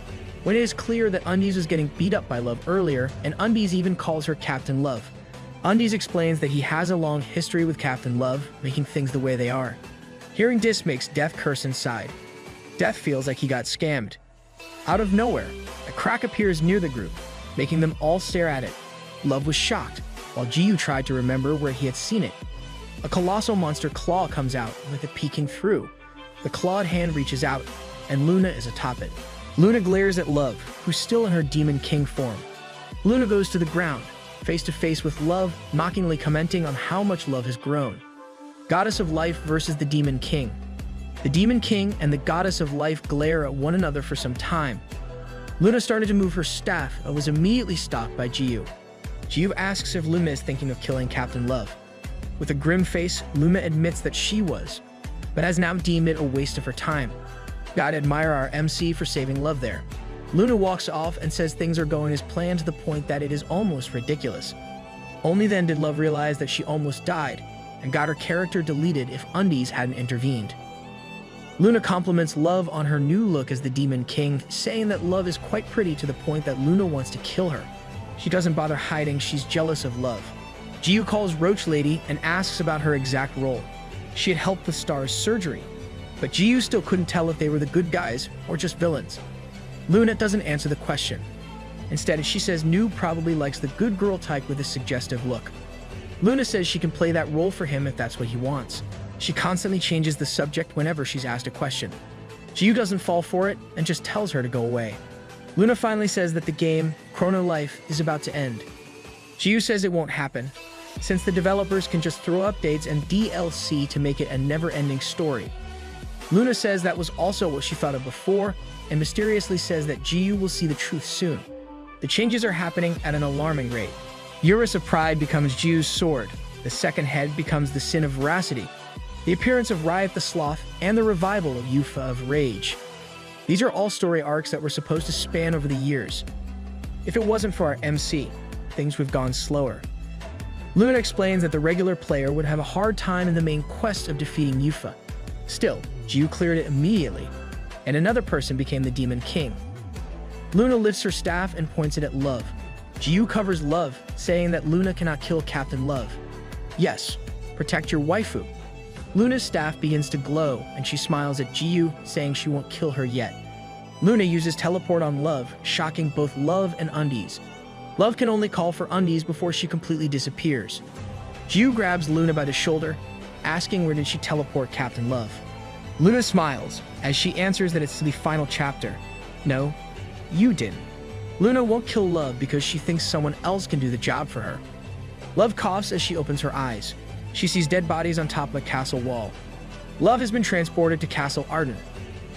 when it is clear that Undies was getting beat up by Love earlier, and Undies even calls her Captain Love. Undies explains that he has a long history with Captain Love, making things the way they are. Hearing this makes Death curse inside. Death feels like he got scammed. Out of nowhere, a crack appears near the group, making them all stare at it. Love was shocked, while Jiyu tried to remember where he had seen it. A colossal monster claw comes out, with it peeking through. The clawed hand reaches out, and Luna is atop it. Luna glares at Love, who's still in her Demon King form. Luna goes to the ground, face to face with Love, mockingly commenting on how much Love has grown. Goddess of Life versus the Demon King. The Demon King and the Goddess of Life glare at one another for some time. Luna started to move her staff and was immediately stopped by Jiyu. Jiyu asks if Luna is thinking of killing Captain Love. With a grim face, Luna admits that she was, but has now deemed it a waste of her time. Gotta admire our MC for saving Love there. Luna walks off and says things are going as planned to the point that it is almost ridiculous. Only then did Love realize that she almost died, and got her character deleted if Undies hadn't intervened. Luna compliments Love on her new look as the Demon King, saying that Love is quite pretty to the point that Luna wants to kill her. She doesn't bother hiding she's jealous of Love. Jiyu calls Roach Lady and asks about her exact role. She had helped the Star's surgery, but Jiyu still couldn't tell if they were the good guys or just villains. Luna doesn't answer the question. Instead, she says Noob probably likes the good girl type with a suggestive look. Luna says she can play that role for him if that's what he wants. She constantly changes the subject whenever she's asked a question. Jiyu doesn't fall for it and just tells her to go away. Luna finally says that the game, Chrono Life, is about to end. Jiyu says it won't happen, since the developers can just throw updates and DLC to make it a never-ending story. Luna says that was also what she thought of before, and mysteriously says that Jiyu will see the truth soon. The changes are happening at an alarming rate. Urus of Pride becomes Jiyu's sword, the second head becomes the Sin of Veracity, the appearance of Riot the Sloth, and the revival of Yufa of Rage. These are all story arcs that were supposed to span over the years. If it wasn't for our MC, things would have gone slower. Luna explains that the regular player would have a hard time in the main quest of defeating Yufa. Still, Jiyu cleared it immediately, and another person became the Demon King. Luna lifts her staff and points it at Love. Jiyu covers Love, saying that Luna cannot kill Captain Love. Yes, protect your waifu. Luna's staff begins to glow, and she smiles at Jiyu, saying she won't kill her yet. Luna uses teleport on Love, shocking both Love and Undies. Love can only call for Undies before she completely disappears. Jiyu grabs Luna by the shoulder, asking where did she teleport Captain Love. Luna smiles, as she answers that it's to the final chapter. No, you didn't. Luna won't kill Love because she thinks someone else can do the job for her. Love coughs as she opens her eyes. She sees dead bodies on top of a castle wall. Love has been transported to Castle Arden.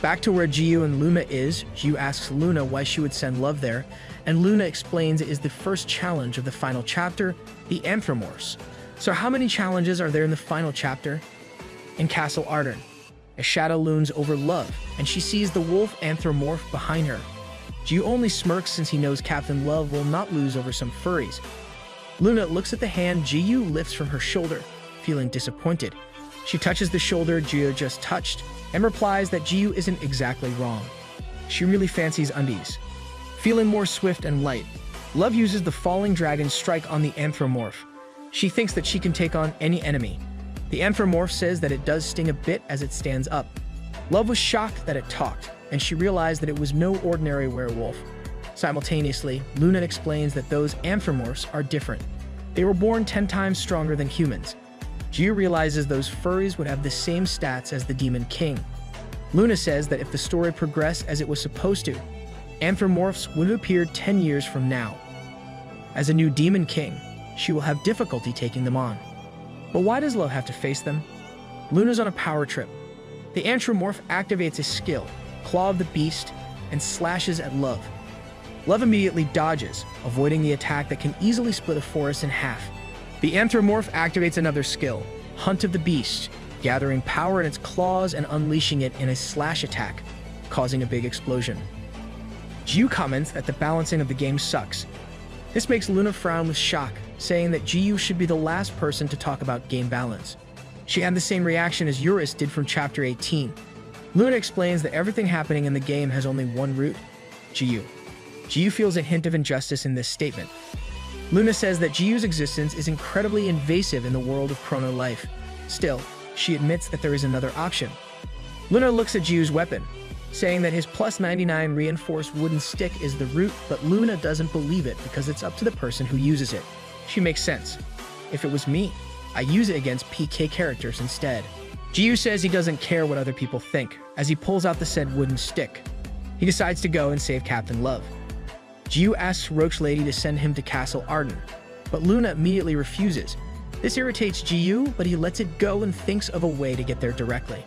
Back to where Jiyu and Luna is, Jiyu asks Luna why she would send Love there, and Luna explains it is the first challenge of the final chapter, the Anthropomorphs. So how many challenges are there in the final chapter? In Castle Arden, a shadow looms over Love, and she sees the wolf anthropomorph behind her. Jiyu only smirks since he knows Captain Love will not lose over some furries. Luna looks at the hand Jiyu lifts from her shoulder, feeling disappointed. She touches the shoulder Jiyu just touched, and replies that Jiyu isn't exactly wrong. She really fancies Undies. Feeling more swift and light, Love uses the Falling Dragon strike on the Anthropomorph. She thinks that she can take on any enemy. The Anthropomorph says that it does sting a bit as it stands up. Love was shocked that it talked, and she realized that it was no ordinary werewolf. Simultaneously, Luna explains that those Anthropomorphs are different. They were born 10 times stronger than humans. Jiyu realizes those furries would have the same stats as the Demon King. Luna says that if the story progressed as it was supposed to, Anthropomorphs would have appeared 10 years from now. As a new Demon King, she will have difficulty taking them on. But why does Love have to face them? Luna's on a power trip. The Anthropomorph activates a skill, Claw of the Beast, and slashes at Love. Love immediately dodges, avoiding the attack that can easily split a forest in half. The Anthropomorph activates another skill, Hunt of the Beast, gathering power in its claws and unleashing it in a slash attack, causing a big explosion. Jiyu comments that the balancing of the game sucks. This makes Luna frown with shock, saying that Jiyu should be the last person to talk about game balance. She had the same reaction as Eurus did from Chapter 18. Luna explains that everything happening in the game has only one root, Jiyu. Jiyu feels a hint of injustice in this statement. Luna says that Jiyu's existence is incredibly invasive in the world of Chrono Life. Still, she admits that there is another option. Luna looks at Jiyu's weapon, saying that his plus 99 reinforced wooden stick is the root, but Luna doesn't believe it because it's up to the person who uses it. She makes sense. If it was me, I use it against PK characters instead. Jiyu says he doesn't care what other people think, as he pulls out the said wooden stick. He decides to go and save Captain Love. Jiyu asks Roach Lady to send him to Castle Arden, but Luna immediately refuses. This irritates Jiyu, but he lets it go and thinks of a way to get there directly.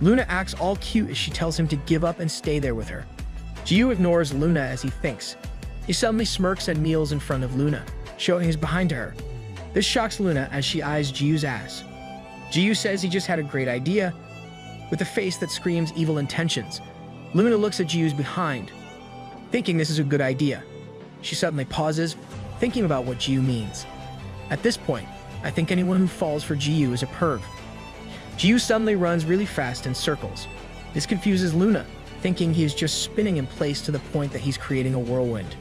Luna acts all cute as she tells him to give up and stay there with her. Jiyu ignores Luna as he thinks. He suddenly smirks and kneels in front of Luna, showing he's behind her. This shocks Luna as she eyes Jiyu's ass. Jiyu says he just had a great idea, with a face that screams evil intentions. Luna looks at Jiyu's behind, thinking this is a good idea. She suddenly pauses, thinking about what Jiyu means. At this point, I think anyone who falls for Jiyu is a perv. Jiyu suddenly runs really fast in circles. This confuses Luna, thinking he is just spinning in place to the point that he's creating a whirlwind.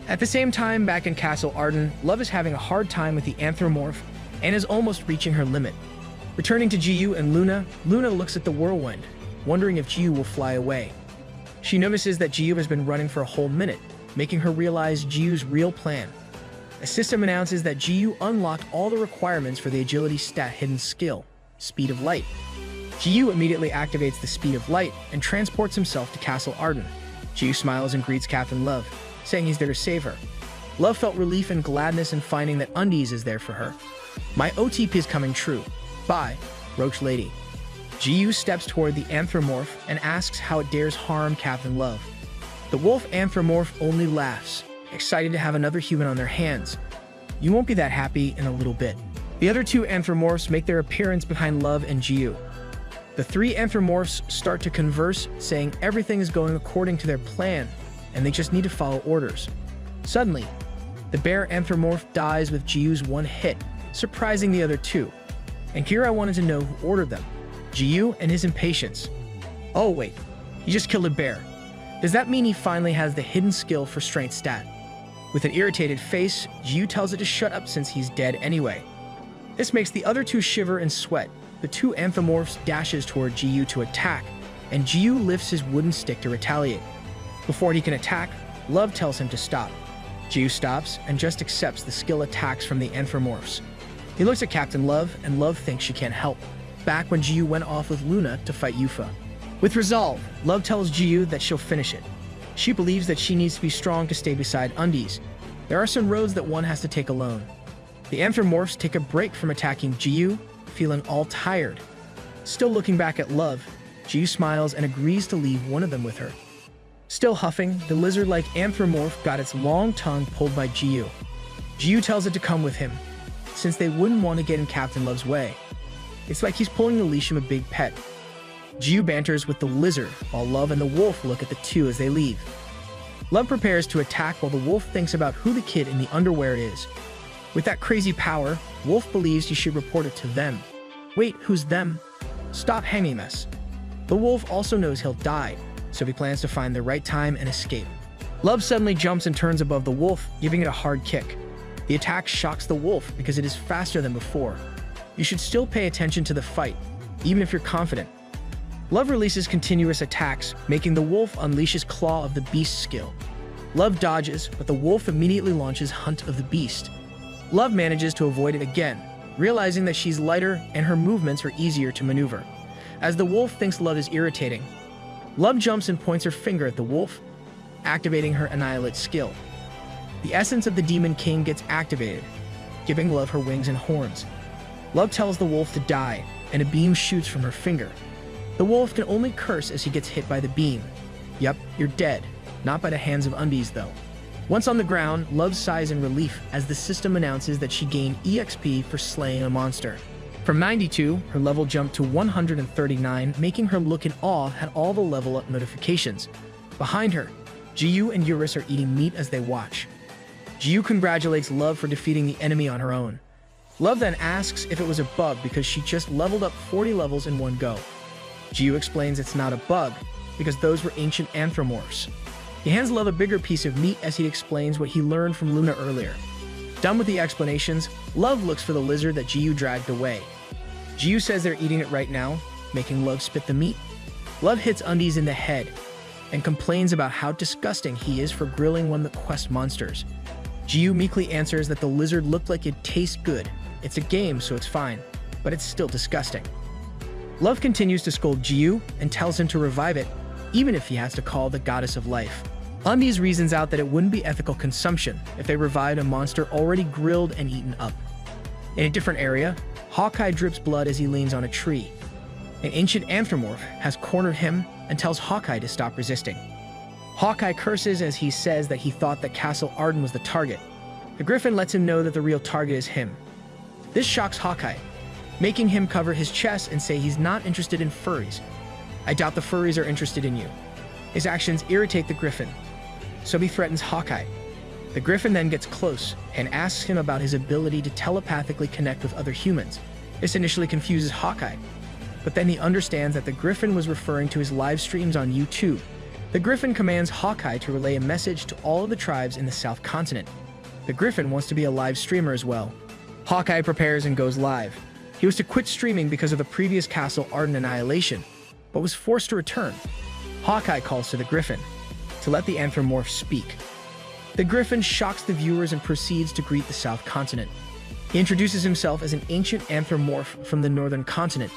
At the same time, back in Castle Arden, Love is having a hard time with the Anthropomorph and is almost reaching her limit. Returning to Jiyu and Luna, Luna looks at the whirlwind, wondering if Jiyu will fly away. She notices that Jiyu has been running for a whole minute, making her realize Jiyu's real plan. A system announces that Jiyu unlocked all the requirements for the agility stat hidden skill, Speed of Light. Jiyu immediately activates the Speed of Light and transports himself to Castle Arden. Jiyu smiles and greets Captain Love, saying he's there to save her. Love felt relief and gladness in finding that Undies is there for her. My OTP is coming true. Bye, Roach Lady. Jiyu steps toward the Anthropomorph and asks how it dares harm Captain Love. The wolf Anthropomorph only laughs, excited to have another human on their hands. You won't be that happy in a little bit. The other two Anthropomorphs make their appearance behind Love and Jiyu. The three anthropomorphs start to converse, saying everything is going according to their plan, and they just need to follow orders. Suddenly, the bear anthropomorph dies with Jiyu's one hit, surprising the other two. And here I wanted to know who ordered them. Jiyu and his impatience. Oh wait, he just killed a bear. Does that mean he finally has the hidden skill for strength stat? With an irritated face, Jiyu tells it to shut up since he's dead anyway. This makes the other two shiver and sweat. The two anthropomorphs dashes toward Jiyu to attack, and Jiyu lifts his wooden stick to retaliate. Before he can attack, Love tells him to stop. Jiyu stops and just accepts the skill attacks from the anthropomorphs. He looks at Captain Love, and Love thinks she can't help. Back when Jiyu went off with Luna to fight Yufa. With resolve, Love tells Jiyu that she'll finish it. She believes that she needs to be strong to stay beside Undies. There are some roads that one has to take alone. The anthropomorphs take a break from attacking Jiyu, feeling all tired. Still looking back at Love, Jiyu smiles and agrees to leave one of them with her. Still huffing, the lizard-like anthropomorph got its long tongue pulled by Jiyu. Jiyu tells it to come with him, since they wouldn't want to get in Captain Love's way. It's like he's pulling the leash of a big pet. Jiyu banters with the lizard, while Love and the wolf look at the two as they leave. Love prepares to attack while the wolf thinks about who the kid in the underwear is. With that crazy power, Wolf believes he should report it to them. Wait, who's them? Stop hanging us. The wolf also knows he'll die, so he plans to find the right time and escape. Love suddenly jumps and turns above the wolf, giving it a hard kick. The attack shocks the wolf because it is faster than before. You should still pay attention to the fight, even if you're confident. Love releases continuous attacks, making the wolf unleash his Claw of the Beast skill. Love dodges, but the wolf immediately launches Hunt of the Beast. Love manages to avoid it again, realizing that she's lighter and her movements are easier to maneuver. As the wolf thinks Love is irritating, Love jumps and points her finger at the wolf, activating her Annihilate skill. The essence of the Demon King gets activated, giving Love her wings and horns. Love tells the wolf to die, and a beam shoots from her finger. The wolf can only curse as he gets hit by the beam. Yup, you're dead. Not by the hands of Undies, though. Once on the ground, Love sighs in relief as the system announces that she gained EXP for slaying a monster. From 92, her level jumped to 139, making her look in awe at all the level up notifications. Behind her, Jiyu and Eurus are eating meat as they watch. Jiyu congratulates Love for defeating the enemy on her own. Love then asks if it was a bug because she just leveled up 40 levels in one go. Jiyu explains it's not a bug, because those were ancient anthropomorphs. He hands Love a bigger piece of meat as he explains what he learned from Luna earlier. Done with the explanations, Love looks for the lizard that Jiyu dragged away. Jiyu says they're eating it right now, making Love spit the meat. Love hits Undies in the head, and complains about how disgusting he is for grilling one of the quest monsters. Jiyu meekly answers that the lizard looked like it tastes good. It's a game, so it's fine, but it's still disgusting. Love continues to scold Jiyu and tells him to revive it, even if he has to call the goddess of life. Undies reasons out that it wouldn't be ethical consumption if they revived a monster already grilled and eaten up. In a different area, Hawkeye drips blood as he leans on a tree. An ancient anthropomorph has cornered him and tells Hawkeye to stop resisting. Hawkeye curses as he says that he thought that Castle Arden was the target. The Griffin lets him know that the real target is him. This shocks Hawkeye, making him cover his chest and say he's not interested in furries. I doubt the furries are interested in you. His actions irritate the Griffin, so he threatens Hawkeye. The Griffin then gets close and asks him about his ability to telepathically connect with other humans. This initially confuses Hawkeye, but then he understands that the Griffin was referring to his live streams on YouTube. The Griffin commands Hawkeye to relay a message to all of the tribes in the South Continent. The Griffin wants to be a live streamer as well. Hawkeye prepares and goes live. He was to quit streaming because of the previous Castle Arden annihilation, but was forced to return. Hawkeye calls to the Griffin to let the anthropomorph speak. The Griffin shocks the viewers and proceeds to greet the South Continent. He introduces himself as an ancient anthropomorph from the Northern Continent.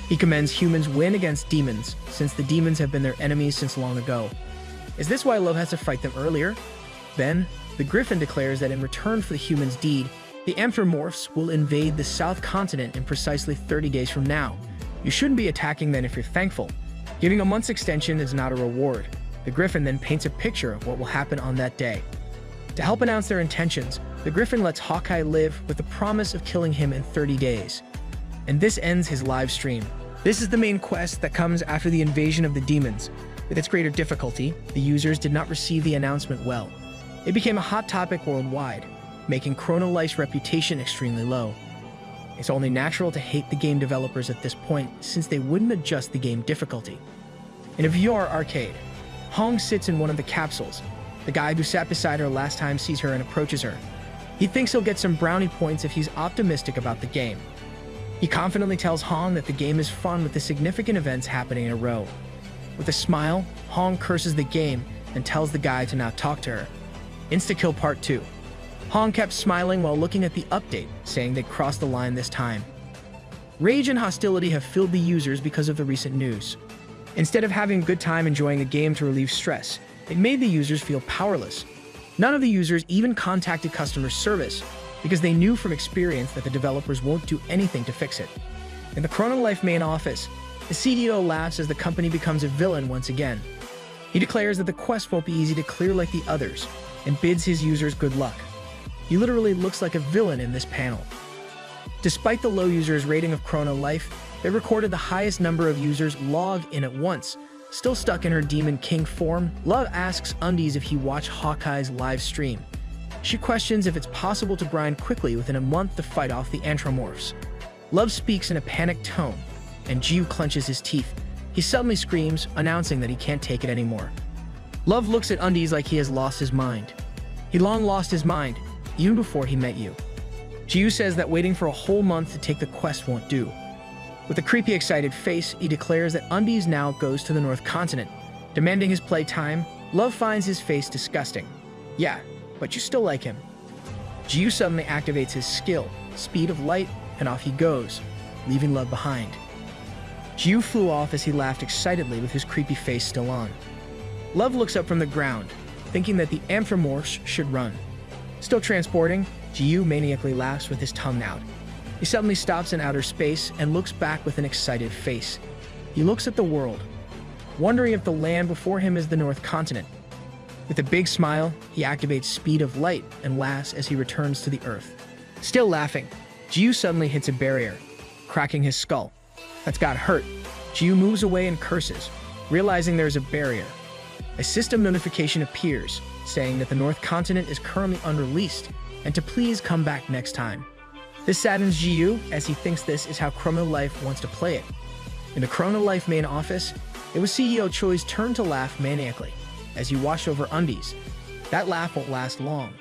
He commends humans win against demons, since the demons have been their enemies since long ago. Is this why Love has to fight them earlier? Then, the Griffin declares that in return for the humans' deed, the anthropomorphs will invade the South Continent in precisely 30 days from now. You shouldn't be attacking them if you're thankful. Giving a month's extension is not a reward. The Griffin then paints a picture of what will happen on that day. To help announce their intentions, the Griffin lets Hawkeye live with the promise of killing him in 30 days. And this ends his live stream. This is the main quest that comes after the invasion of the demons. With its greater difficulty, the users did not receive the announcement well. It became a hot topic worldwide, making Chrono Life's reputation extremely low. It's only natural to hate the game developers at this point, since they wouldn't adjust the game difficulty. In a VR arcade, Hong sits in one of the capsules. The guy who sat beside her last time sees her and approaches her. He thinks he'll get some brownie points if he's optimistic about the game. He confidently tells Hong that the game is fun with the significant events happening in a row. With a smile, Hong curses the game and tells the guy to not talk to her. Insta-kill Part 2. Hong kept smiling while looking at the update, saying they'd crossed the line this time. Rage and hostility have filled the users because of the recent news. Instead of having a good time enjoying the game to relieve stress, it made the users feel powerless. None of the users even contacted customer service because they knew from experience that the developers won't do anything to fix it. In the Chrono Life main office, the CEO laughs as the company becomes a villain once again. He declares that the quest won't be easy to clear like the others and bids his users good luck. He literally looks like a villain in this panel. Despite the low users' rating of Chrono Life, they recorded the highest number of users log in at once. Still stuck in her Demon King form, Love asks Undies if he watched Hawkeye's live stream. She questions if it's possible to grind quickly within a month to fight off the Anthropomorphs. Love speaks in a panicked tone, and Jiu clenches his teeth. He suddenly screams, announcing that he can't take it anymore. Love looks at Undies like he has lost his mind. He long lost his mind, even before he met you. Jiu says that waiting for a whole month to take the quest won't do. With a creepy, excited face, he declares that Undies now goes to the North Continent. Demanding his playtime, Love finds his face disgusting. Yeah, but you still like him. Jiu suddenly activates his skill, Speed of Light, and off he goes, leaving Love behind. Jiu flew off as he laughed excitedly with his creepy face still on. Love looks up from the ground, thinking that the Anthropomorphs should run. Still transporting, Jiu maniacally laughs with his tongue out. He suddenly stops in outer space and looks back with an excited face. He looks at the world, wondering if the land before him is the North Continent. With a big smile, he activates Speed of Light and laughs as he returns to the Earth. Still laughing, Jiu suddenly hits a barrier, cracking his skull. That's got hurt. Jiu moves away and curses, realizing there is a barrier. A system notification appears, saying that the North Continent is currently unreleased and to please come back next time. This saddens Jiu as he thinks this is how Chrono Life wants to play it. In the Chrono Life main office, it was CEO Choi's turn to laugh maniacally as he watched over Undies. That laugh won't last long.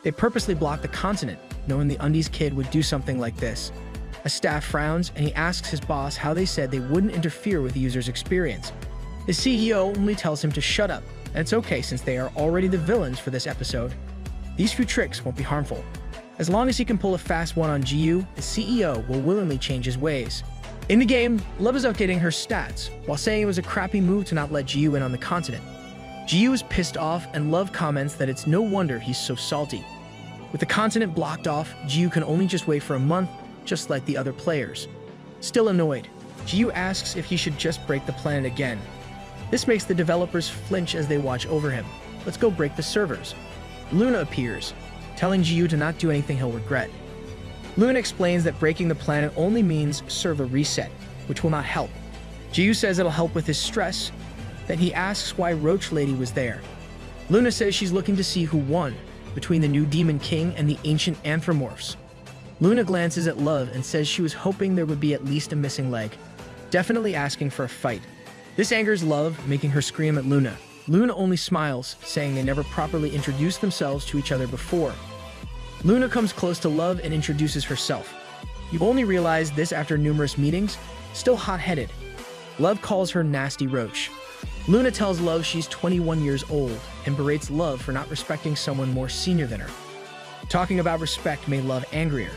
They purposely blocked the continent, knowing the Undies kid would do something like this. A staff frowns and he asks his boss how they said they wouldn't interfere with the user's experience. The CEO only tells him to shut up, and it's okay since they are already the villains for this episode. These few tricks won't be harmful. As long as he can pull a fast one on Jiu, the CEO will willingly change his ways. In the game, Love is updating her stats, while saying it was a crappy move to not let Jiu in on the continent. Jiu is pissed off, and Love comments that it's no wonder he's so salty. With the continent blocked off, Jiu can only just wait for a month, just like the other players. Still annoyed, Jiu asks if he should just break the planet again. This makes the developers flinch as they watch over him. Let's go break the servers. Luna appears, telling Jiu to not do anything he'll regret. Luna explains that breaking the planet only means server reset, which will not help. Jiu says it'll help with his stress. Then he asks why Roach Lady was there. Luna says she's looking to see who won between the new Demon King and the ancient Anthropomorphs. Luna glances at Love and says she was hoping there would be at least a missing leg, definitely asking for a fight. This angers Love, making her scream at Luna. Luna only smiles, saying they never properly introduced themselves to each other before. Luna comes close to Love and introduces herself. You only realize this after numerous meetings, still hot-headed. Love calls her Nasty Roach. Luna tells Love she's 21 years old and berates Love for not respecting someone more senior than her. Talking about respect made Love angrier.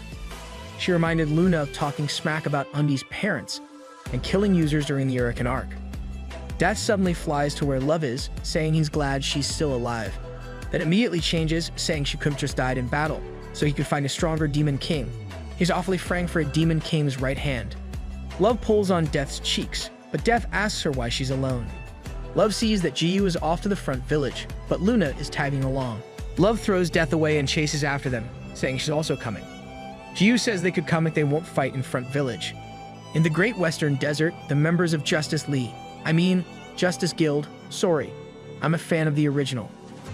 She reminded Luna of talking smack about Undies' parents and killing users during the Hurricane arc. Death suddenly flies to where Love is, saying he's glad she's still alive. That immediately changes, saying she couldn't just died in battle, so he could find a stronger Demon King. He's awfully frank for a Demon King's right hand. Love pulls on Death's cheeks, but Death asks her why she's alone. Love sees that Jiu is off to the front village, but Luna is tagging along. Love throws Death away and chases after them, saying she's also coming. Jiu says they could come if they won't fight in front village. In the Great Western Desert, the members of Justice Guild, sorry, I'm a fan of the original.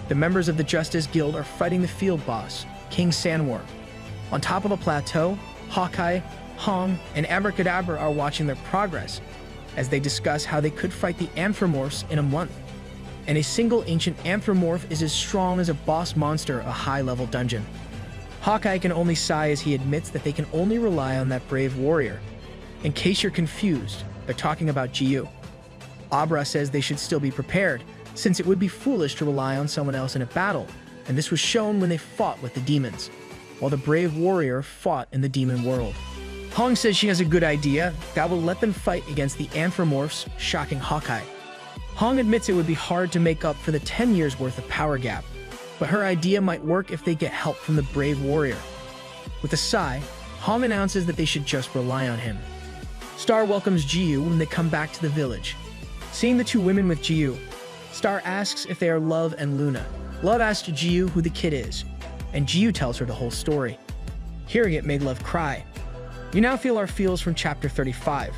The members of the Justice Guild are fighting the field boss, King Sandworm. On top of a plateau, Hawkeye, Hong, and Abracadabra are watching their progress as they discuss how they could fight the Anthropomorphs in a month. And a single ancient Anthropomorph is as strong as a boss monster, a high-level dungeon. Hawkeye can only sigh as he admits that they can only rely on that brave warrior. In case you're confused, they're talking about Jiyu. Abra says they should still be prepared, since it would be foolish to rely on someone else in a battle, and this was shown when they fought with the demons, while the brave warrior fought in the demon world. Hong says she has a good idea that will let them fight against the Anthropomorphs, shocking Hawkeye. Hong admits it would be hard to make up for the 10 years worth of power gap, but her idea might work if they get help from the brave warrior. With a sigh, Hong announces that they should just rely on him. Star welcomes Jiyu when they come back to the village. Seeing the two women with Jiyu, Star asks if they are Love and Luna. Love asks Jiyu who the kid is, and Jiyu tells her the whole story. Hearing it made Love cry. You now feel our feels from chapter 35.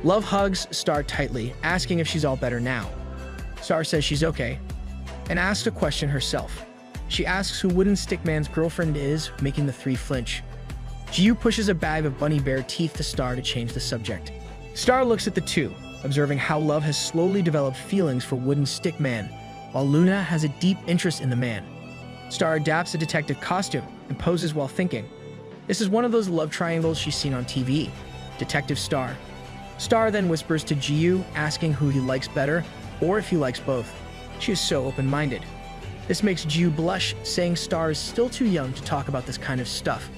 Love hugs Star tightly, asking if she's all better now. Star says she's okay, and asks a question herself. She asks who Wooden Stickman's girlfriend is, making the three flinch. Jiyu pushes a bag of bunny bear teeth to Star to change the subject. Star looks at the two, observing how Love has slowly developed feelings for Wooden Stickman, while Luna has a deep interest in the man. Star adapts a detective costume and poses while thinking. This is one of those love triangles she's seen on TV. Detective Star. Star then whispers to Jiyu, asking who he likes better, or if he likes both. She is so open-minded. This makes Jiyu blush, saying Star is still too young to talk about this kind of stuff.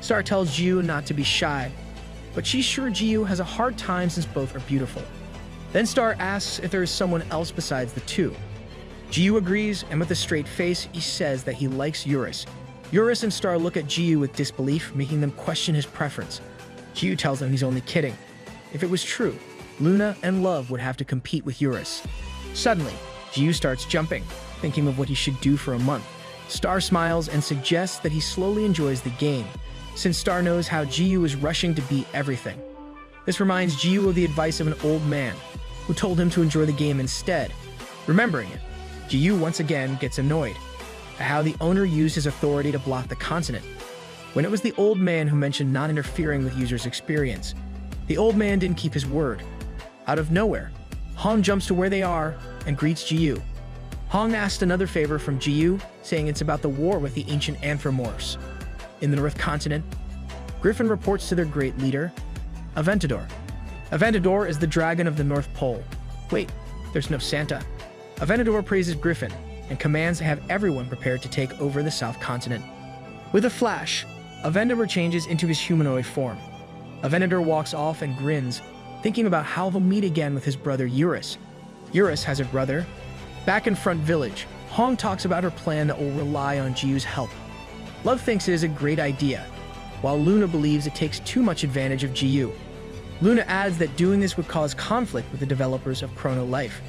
Star tells Jiyu not to be shy, but she's sure Jiyu has a hard time since both are beautiful. Then Star asks if there is someone else besides the two. Jiyu agrees, and with a straight face, he says that he likes Eurus. Eurus and Star look at Jiyu with disbelief, making them question his preference. Jiyu tells them he's only kidding. If it was true, Luna and Love would have to compete with Eurus. Suddenly, Jiyu starts jumping, thinking of what he should do for a month. Star smiles and suggests that he slowly enjoys the game, since Star knows how Jiyu is rushing to beat everything. This reminds Jiyu of the advice of an old man, who told him to enjoy the game instead. Remembering it, Jiyu once again gets annoyed at how the owner used his authority to block the continent. When it was the old man who mentioned not interfering with users' experience, the old man didn't keep his word. Out of nowhere, Hong jumps to where they are and greets Jiyu. Hong asks another favor from Jiyu, saying it's about the war with the ancient Anthropomorphs. In the North Continent, Griffin reports to their great leader, Aventador. Aventador is the dragon of the North Pole. Wait, there's no Santa. Aventador praises Griffin and commands to have everyone prepared to take over the South Continent. With a flash, Aventador changes into his humanoid form. Aventador walks off and grins, thinking about how they'll meet again with his brother Eurus. Eurus has a brother. Back in Front Village, Hong talks about her plan that will rely on Jiyu's help. Love thinks it is a great idea, while Luna believes it takes too much advantage of Jiyu. Luna adds that doing this would cause conflict with the developers of Chrono Life.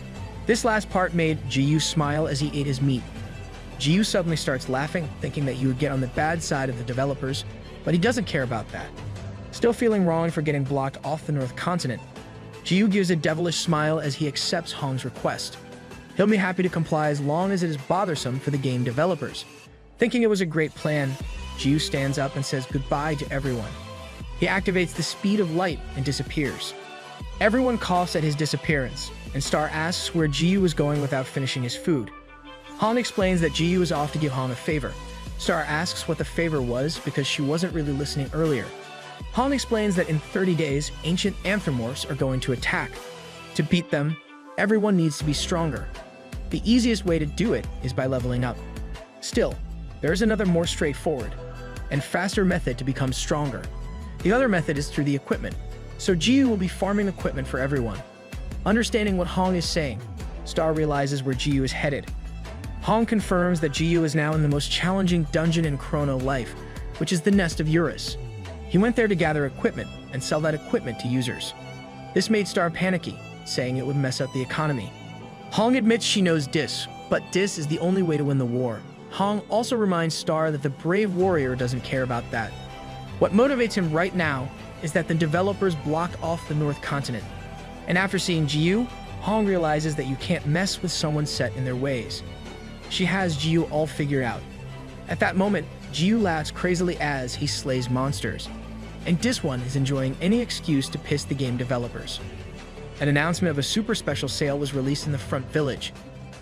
This last part made Jiyu smile as he ate his meat. Jiyu suddenly starts laughing, thinking that he would get on the bad side of the developers, but he doesn't care about that. Still feeling wrong for getting blocked off the North Continent, Jiyu gives a devilish smile as he accepts Hong's request. He'll be happy to comply as long as it is bothersome for the game developers. Thinking it was a great plan, Jiyu stands up and says goodbye to everyone. He activates the speed of light and disappears. Everyone coughs at his disappearance, and Star asks where Jiyu was going without finishing his food. Hong explains that Jiyu is off to give Hong a favor. Star asks what the favor was because she wasn't really listening earlier. Hong explains that in 30 days, ancient Anthropomorphs are going to attack. To beat them, everyone needs to be stronger. The easiest way to do it is by leveling up. Still, there is another more straightforward and faster method to become stronger. The other method is through the equipment, so Jiyu will be farming equipment for everyone. Understanding what Hong is saying, Star realizes where Jiyu is headed. Hong confirms that Jiyu is now in the most challenging dungeon in Chrono Life, which is the nest of Eurus. He went there to gather equipment and sell that equipment to users. This made Star panicky, saying it would mess up the economy. Hong admits she knows Dis, but Dis is the only way to win the war. Hong also reminds Star that the brave warrior doesn't care about that. What motivates him right now is that the developers blocked off the North Continent. And after seeing Jiyu, Hong realizes that you can't mess with someone set in their ways. She has Jiyu all figured out. At that moment, Jiyu laughs crazily as he slays monsters. And this one is enjoying any excuse to piss the game developers. An announcement of a super special sale was released in the front village.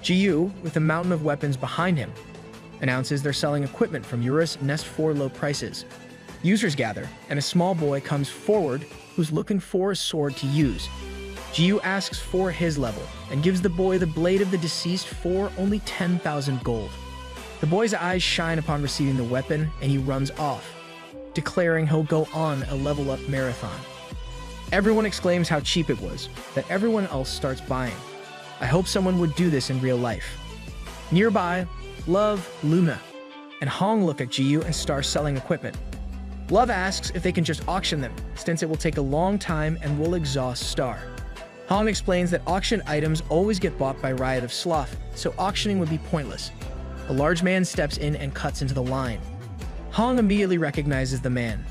Jiyu, with a mountain of weapons behind him, announces they're selling equipment from Eurus Nest for low prices. Users gather, and a small boy comes forward who's looking for a sword to use. Jiyu asks for his level, and gives the boy the blade of the deceased for only 10,000 gold. The boy's eyes shine upon receiving the weapon, and he runs off, declaring he'll go on a level-up marathon. Everyone exclaims how cheap it was, that everyone else starts buying. I hope someone would do this in real life. Nearby, Love, Luna, and Hong look at Jiyu and start selling equipment. Love asks if they can just auction them, since it will take a long time and will exhaust Star. Hong explains that auction items always get bought by Riot of Sloth, so auctioning would be pointless. A large man steps in and cuts into the line. Hong immediately recognizes the man.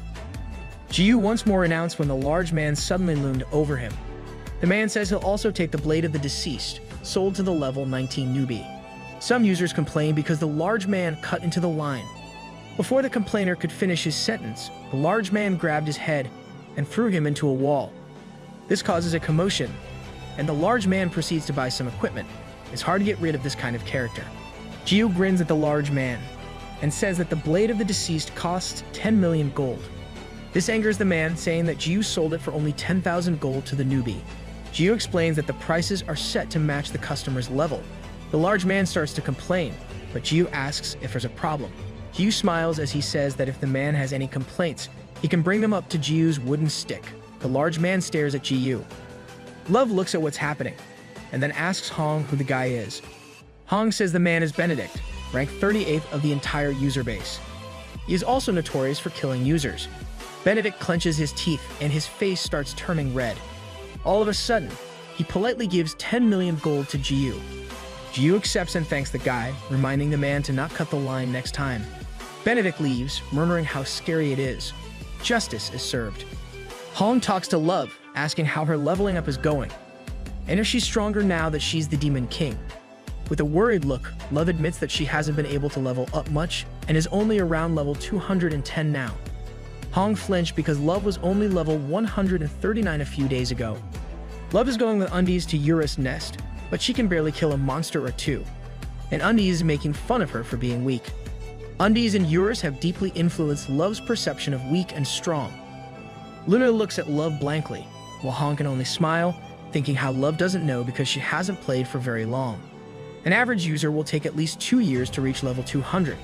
Jiyu once more announced when the large man suddenly loomed over him. The man says he'll also take the blade of the deceased, sold to the level 19 newbie. Some users complain because the large man cut into the line. Before the complainer could finish his sentence, the large man grabbed his head and threw him into a wall. This causes a commotion, and the large man proceeds to buy some equipment. It's hard to get rid of this kind of character. Jiyu grins at the large man and says that the blade of the deceased costs 10 million gold. This angers the man, saying that Jiyu sold it for only 10,000 gold to the newbie. Jiyu explains that the prices are set to match the customer's level. The large man starts to complain, but Jiyu asks if there's a problem. Jiyu smiles as he says that if the man has any complaints, he can bring them up to Jiyu's wooden stick. The large man stares at Jiyu. Love looks at what's happening, and then asks Hong who the guy is. Hong says the man is Benedict, ranked 38th of the entire user base. He is also notorious for killing users. Benedict clenches his teeth and his face starts turning red. All of a sudden, he politely gives 10 million gold to Jiyu. Jiyu accepts and thanks the guy, reminding the man to not cut the line next time. Benedict leaves, murmuring how scary it is. Justice is served. Hong talks to Love, asking how her leveling up is going, and if she's stronger now that she's the Demon King. With a worried look, Love admits that she hasn't been able to level up much and is only around level 210 now. Hong flinched because Love was only level 139 a few days ago. Love is going with Undies to Eurus Nest, but she can barely kill a monster or two, and Undies is making fun of her for being weak. Undies and Eurus have deeply influenced Love's perception of weak and strong. Luna looks at Love blankly, while Hong can only smile, thinking how Love doesn't know because she hasn't played for very long. An average user will take at least 2 years to reach level 200.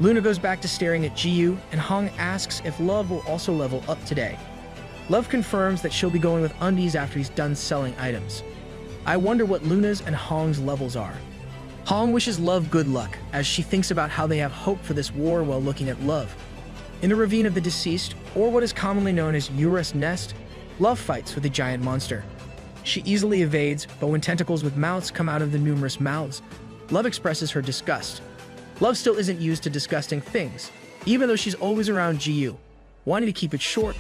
Luna goes back to staring at Jiyu, and Hong asks if Love will also level up today. Love confirms that she'll be going with Undies after he's done selling items. I wonder what Luna's and Hong's levels are. Hong wishes Love good luck, as she thinks about how they have hope for this war while looking at Love. In the Ravine of the Deceased, or what is commonly known as Eurus Nest, Love fights with a giant monster. She easily evades, but when tentacles with mouths come out of the numerous mouths, Love expresses her disgust. Love still isn't used to disgusting things, even though she's always around Jiyu. Wanting to keep it short,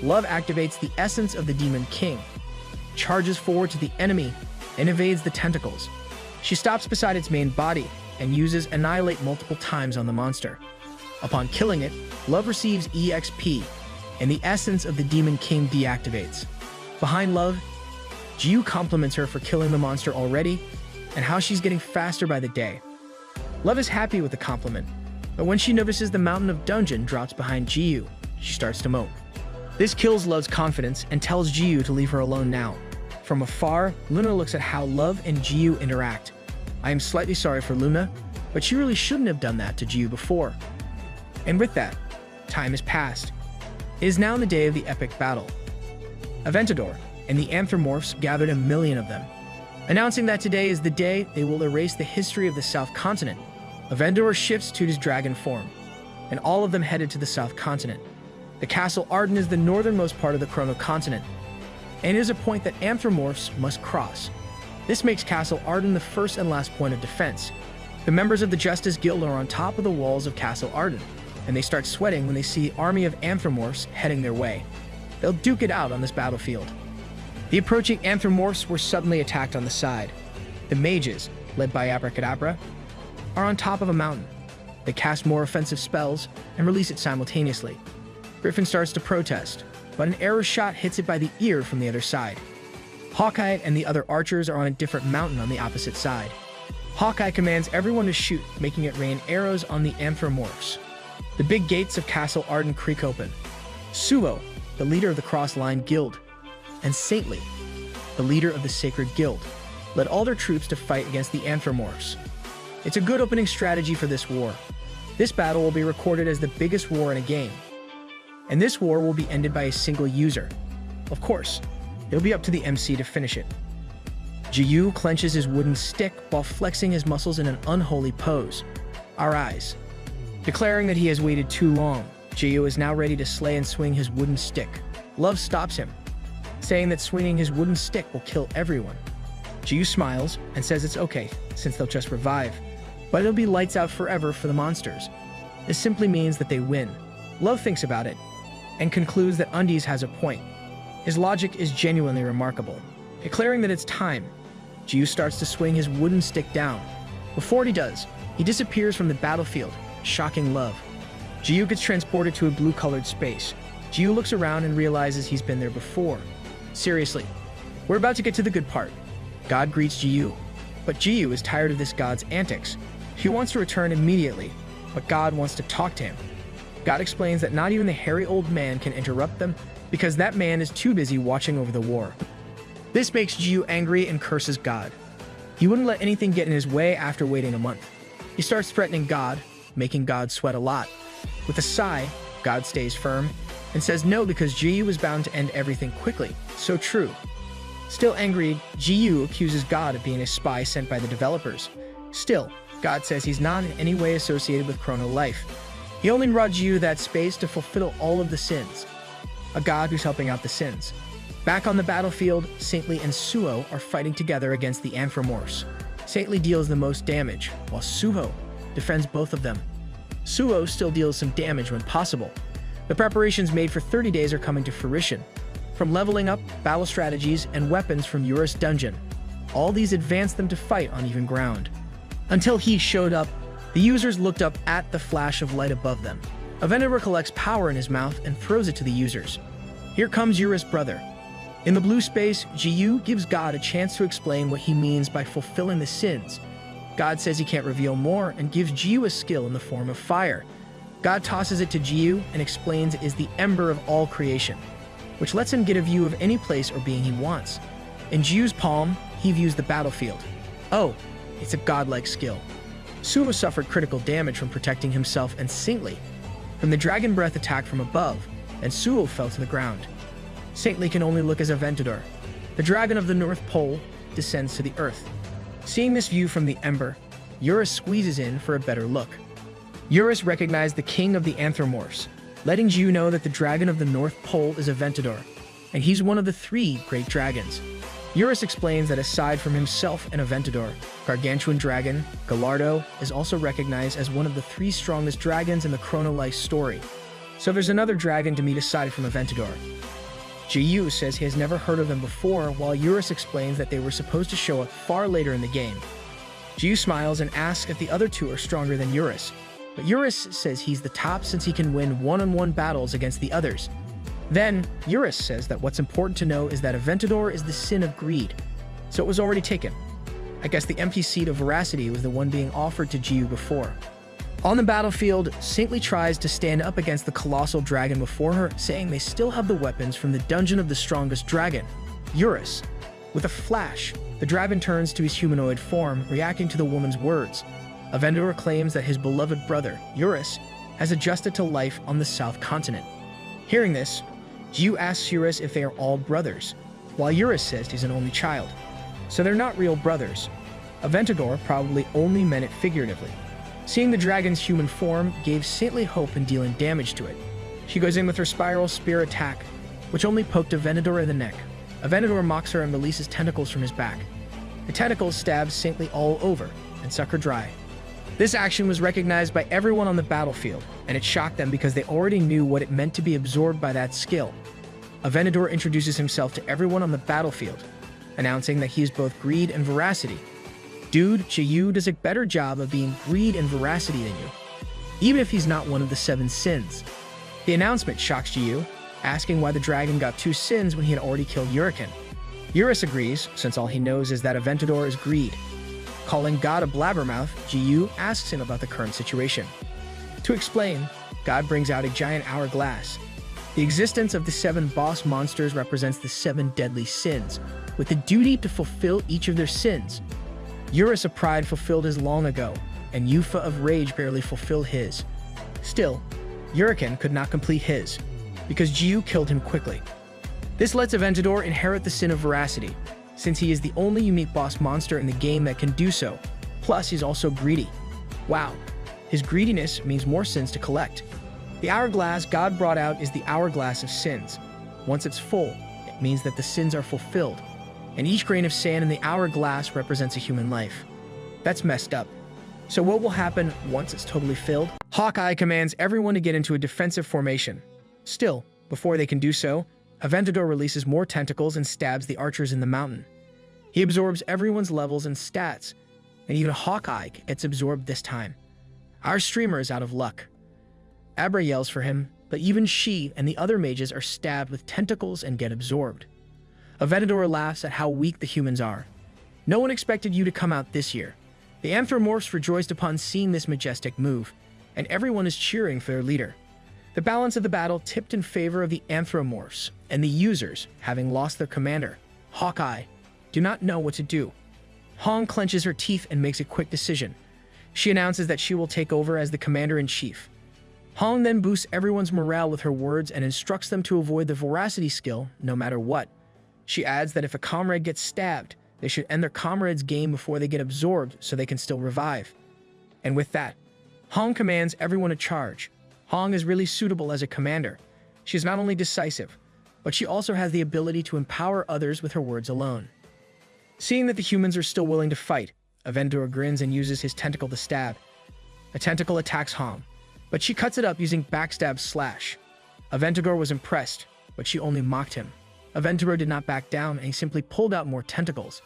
Love activates the essence of the Demon King, charges forward to the enemy, and evades the tentacles. She stops beside its main body and uses Annihilate multiple times on the monster. Upon killing it, Love receives EXP, and the essence of the Demon King deactivates. Behind Love, Jiyu compliments her for killing the monster already, and how she's getting faster by the day. Love is happy with the compliment, but when she notices the mountain of dungeon drops behind Jiyu, she starts to moan. This kills Love's confidence and tells Jiyu to leave her alone now. From afar, Luna looks at how Love and Jiyu interact. I am slightly sorry for Luna, but she really shouldn't have done that to Jiyu before. And with that, time has passed. It is now the day of the epic battle. Aventador and the Anthropomorphs gathered 1 million of them, announcing that today is the day they will erase the history of the South Continent. Aventador shifts to his dragon form, and all of them headed to the South Continent. The Castle Arden is the northernmost part of the Chrono Continent, and it is a point that Anthropomorphs must cross. This makes Castle Arden the first and last point of defense. The members of the Justice Guild are on top of the walls of Castle Arden, and they start sweating when they see the army of Anthropomorphs heading their way. They'll duke it out on this battlefield. The approaching anthropomorphs were suddenly attacked on the side. The mages, led by Abracadabra, are on top of a mountain. They cast more offensive spells and release it simultaneously. Griffin starts to protest, but an arrow shot hits it by the ear from the other side. Hawkeye and the other archers are on a different mountain on the opposite side. Hawkeye commands everyone to shoot, making it rain arrows on the anthropomorphs. The big gates of Castle Arden creak open. Suo, the leader of the Cross-Line Guild, and Saintly, the leader of the Sacred Guild, led all their troops to fight against the anthropomorphs. It's a good opening strategy for this war. This battle will be recorded as the biggest war in a game. And this war will be ended by a single user. Of course, it'll be up to the MC to finish it. Jiyu clenches his wooden stick while flexing his muscles in an unholy pose. Our eyes. Declaring that he has waited too long, Jiyu is now ready to slay and swing his wooden stick. Love stops him, saying that swinging his wooden stick will kill everyone. Jiyu smiles and says it's okay, since they'll just revive, but it'll be lights out forever for the monsters. This simply means that they win. Love thinks about it, and concludes that Undies has a point. His logic is genuinely remarkable. Declaring that it's time, Jiyu starts to swing his wooden stick down. Before he does, he disappears from the battlefield, shocking Love. Jiyu gets transported to a blue-colored space. Jiyu looks around and realizes he's been there before. Seriously, we're about to get to the good part. God greets Jiyu, but Jiyu is tired of this god's antics. He wants to return immediately, but God wants to talk to him. God explains that not even the hairy old man can interrupt them because that man is too busy watching over the war. This makes Jiyu angry and curses God. He wouldn't let anything get in his way after waiting a month. He starts threatening God, making God sweat a lot. With a sigh, God stays firm and says no because Jiyu is bound to end everything quickly. So true. Still angry, Jiyu accuses God of being a spy sent by the developers. Still, God says he's not in any way associated with Chrono Life. He only brought Jiyu that space to fulfill all of the sins. A god who's helping out the sins. Back on the battlefield, Saintly and Suo are fighting together against the anthropomorphs. Saintly deals the most damage, while Suho defends both of them. Suo still deals some damage when possible. The preparations made for 30 days are coming to fruition. From leveling up, battle strategies, and weapons from Eurus' dungeon. All these advanced them to fight on even ground. Until he showed up, the users looked up at the flash of light above them. A Venator collects power in his mouth and throws it to the users. Here comes Eurus' brother. In the blue space, Jiyu gives God a chance to explain what he means by fulfilling the sins. God says he can't reveal more and gives Jiyu a skill in the form of fire. God tosses it to Jiyu and explains it is the ember of all creation, which lets him get a view of any place or being he wants. In Jiyu's palm, he views the battlefield. Oh, it's a godlike skill. Suo suffered critical damage from protecting himself and Saintly from the dragon breath attack from above, and Suo fell to the ground. Saintly can only look as a Ventador. The dragon of the North Pole descends to the earth. Seeing this view from the ember, Eurus squeezes in for a better look. Eurus recognized the king of the anthropomorphs, letting Jiyu know that the dragon of the North Pole is a Ventador, and he's one of the 3 great dragons. Eurus explains that aside from himself and a Ventador, Gargantuan Dragon, Gallardo, is also recognized as one of the 3 strongest dragons in the Chrono Life story. So there's another dragon to meet aside from a Ventador. Jiyu says he has never heard of them before, while Eurus explains that they were supposed to show up far later in the game. Jiyu smiles and asks if the other 2 are stronger than Eurus, but Eurus says he's the top since he can win one-on-one battles against the others. Then, Eurus says that what's important to know is that a Ventador is the sin of greed, so it was already taken. I guess the empty seat of veracity was the one being offered to Jiyu before. On the battlefield, Saintly tries to stand up against the colossal dragon before her, saying they still have the weapons from the dungeon of the strongest dragon, Eurus. With a flash, the dragon turns to his humanoid form, reacting to the woman's words. A Ventador claims that his beloved brother, Eurus, has adjusted to life on the South Continent. Hearing this, Jiyu asks Eurus if they are all brothers, while Eurus says he's an only child. So they're not real brothers. A Ventador probably only meant it figuratively. Seeing the dragon's human form gave Saintly hope in dealing damage to it. She goes in with her spiral spear attack, which only poked a Ventador in the neck. A Ventador mocks her and releases tentacles from his back. The tentacles stab Saintly all over and suck her dry. This action was recognized by everyone on the battlefield, and it shocked them because they already knew what it meant to be absorbed by that skill. Aventador introduces himself to everyone on the battlefield, announcing that he is both greed and veracity. Dude, Jiyu does a better job of being greed and veracity than you, even if he's not one of the 7 sins. The announcement shocks Jiyu, asking why the dragon got 2 sins when he had already killed Uriken. Eurus agrees, since all he knows is that Aventador is greed. Calling God a blabbermouth, Jiyu asks him about the current situation. To explain, God brings out a giant hourglass. The existence of the 7 boss monsters represents the 7 deadly sins, with the duty to fulfill each of their sins. Eurus of pride fulfilled his long ago, and Yufa of rage barely fulfilled his. Still, Uriken could not complete his, because Jiyu killed him quickly. This lets Aventador inherit the sin of veracity, since he is the only unique boss monster in the game that can do so. Plus, he's also greedy. Wow, his greediness means more sins to collect. The hourglass God brought out is the hourglass of sins. Once it's full, it means that the sins are fulfilled, and each grain of sand in the hourglass represents a human life. That's messed up. So what will happen once it's totally filled? Hawkeye commands everyone to get into a defensive formation. Still, before they can do so, Aventador releases more tentacles and stabs the archers in the mountain. He absorbs everyone's levels and stats, and even Hawkeye gets absorbed this time. Our streamer is out of luck. Abra yells for him, but even she and the other mages are stabbed with tentacles and get absorbed. Aventador laughs at how weak the humans are. No one expected you to come out this year. The Anthropomorphs rejoiced upon seeing this majestic move, and everyone is cheering for their leader. The balance of the battle tipped in favor of the Anthropomorphs, and the users, having lost their commander, Hawkeye, do not know what to do. Hong clenches her teeth and makes a quick decision. She announces that she will take over as the commander-in-chief. Hong then boosts everyone's morale with her words and instructs them to avoid the veracity skill no matter what. She adds that if a comrade gets stabbed, they should end their comrade's game before they get absorbed so they can still revive. And with that, Hong commands everyone to charge. Hong is really suitable as a commander. She is not only decisive, but she also has the ability to empower others with her words alone. Seeing that the humans are still willing to fight, Aventador grins and uses his tentacle to stab. A tentacle attacks Hong, but she cuts it up using backstab slash. Aventador was impressed, but she only mocked him. Aventador did not back down and he simply pulled out more tentacles.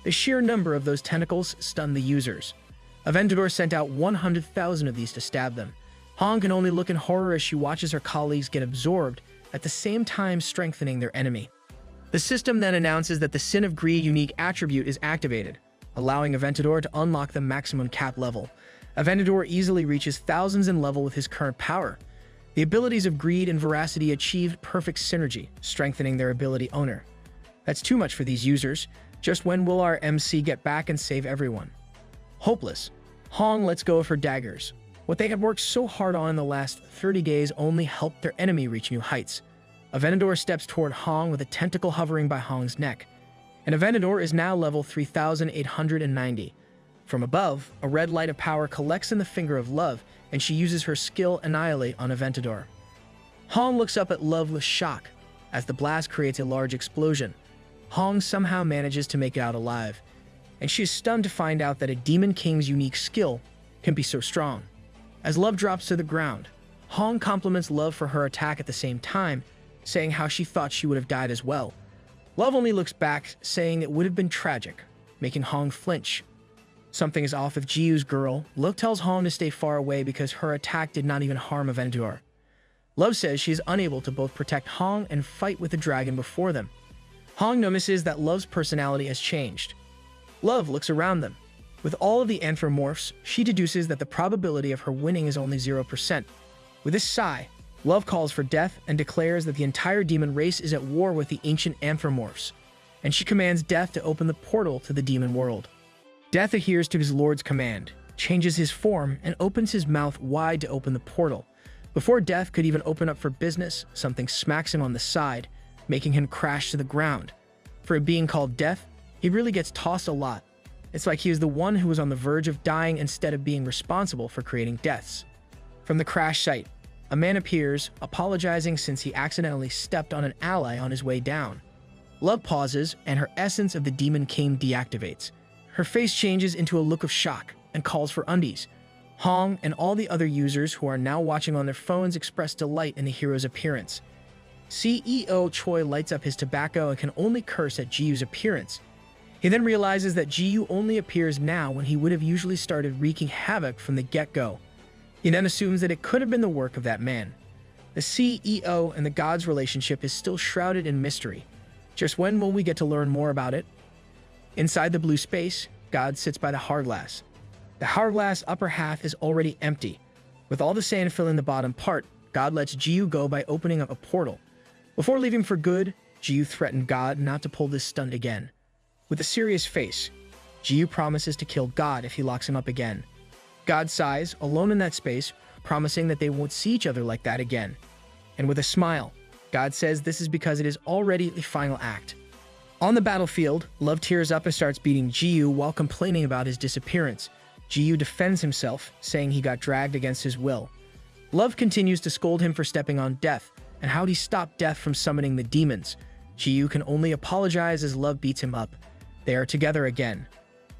The sheer number of those tentacles stunned the users. Aventador sent out 100,000 of these to stab them. Hong can only look in horror as she watches her colleagues get absorbed, at the same time strengthening their enemy. The system then announces that the Sin of Greed unique attribute is activated, allowing Aventador to unlock the maximum cap level. Aventador easily reaches thousands in level with his current power. The abilities of Greed and Veracity achieved perfect synergy, strengthening their ability owner. That's too much for these users. Just when will our MC get back and save everyone? Hopeless, Hong lets go of her daggers. What they had worked so hard on in the last 30 days only helped their enemy reach new heights. Aventador steps toward Hong with a tentacle hovering by Hong's neck. And Aventador is now level 3,890. From above, a red light of power collects in the Finger of Love, and she uses her skill Annihilate on Aventador. Hong looks up at Love with shock, as the blast creates a large explosion. Hong somehow manages to make it out alive, and she is stunned to find out that a Demon King's unique skill can be so strong. As Love drops to the ground, Hong compliments Love for her attack at the same time, saying how she thought she would have died as well. Love only looks back, saying it would have been tragic, making Hong flinch. Something is off with Jiyu's girl. Love tells Hong to stay far away because her attack did not even harm Aventador. Love says she is unable to both protect Hong and fight with the dragon before them. Hong notices that Love's personality has changed. Love looks around them. With all of the anthropomorphs, she deduces that the probability of her winning is only 0%. With a sigh, Love calls for death and declares that the entire demon race is at war with the ancient anthropomorphs, and she commands Death to open the portal to the demon world. Death adheres to his lord's command, changes his form, and opens his mouth wide to open the portal. Before Death could even open up for business, something smacks him on the side, making him crash to the ground. For a being called Death, he really gets tossed a lot. It's like he is the one who was on the verge of dying instead of being responsible for creating deaths. From the crash site, a man appears, apologizing since he accidentally stepped on an ally on his way down. Love pauses, and her essence of the Demon King deactivates. Her face changes into a look of shock and calls for undies. Hong and all the other users who are now watching on their phones express delight in the hero's appearance. CEO Choi lights up his tobacco and can only curse at Ji-Yu's appearance. He then realizes that Ji-Yu only appears now when he would have usually started wreaking havoc from the get-go. He then assumes that it could have been the work of that man. The CEO and the god's relationship is still shrouded in mystery. Just when will we get to learn more about it? Inside the blue space, God sits by the hourglass. The hourglass upper half is already empty. With all the sand filling the bottom part, God lets Ji-Yu go by opening up a portal. Before leaving for good, Ji-Yu threatened God not to pull this stunt again. With a serious face, Ji-Yu promises to kill God if he locks him up again. God sighs, alone in that space, promising that they won't see each other like that again. And with a smile, God says this is because it is already the final act. On the battlefield, Love tears up and starts beating Ji-Yu while complaining about his disappearance. Ji-Yu defends himself, saying he got dragged against his will. Love continues to scold him for stepping on Death and how he stopped Death from summoning the demons. Ji-Yu can only apologize as Love beats him up. They are together again.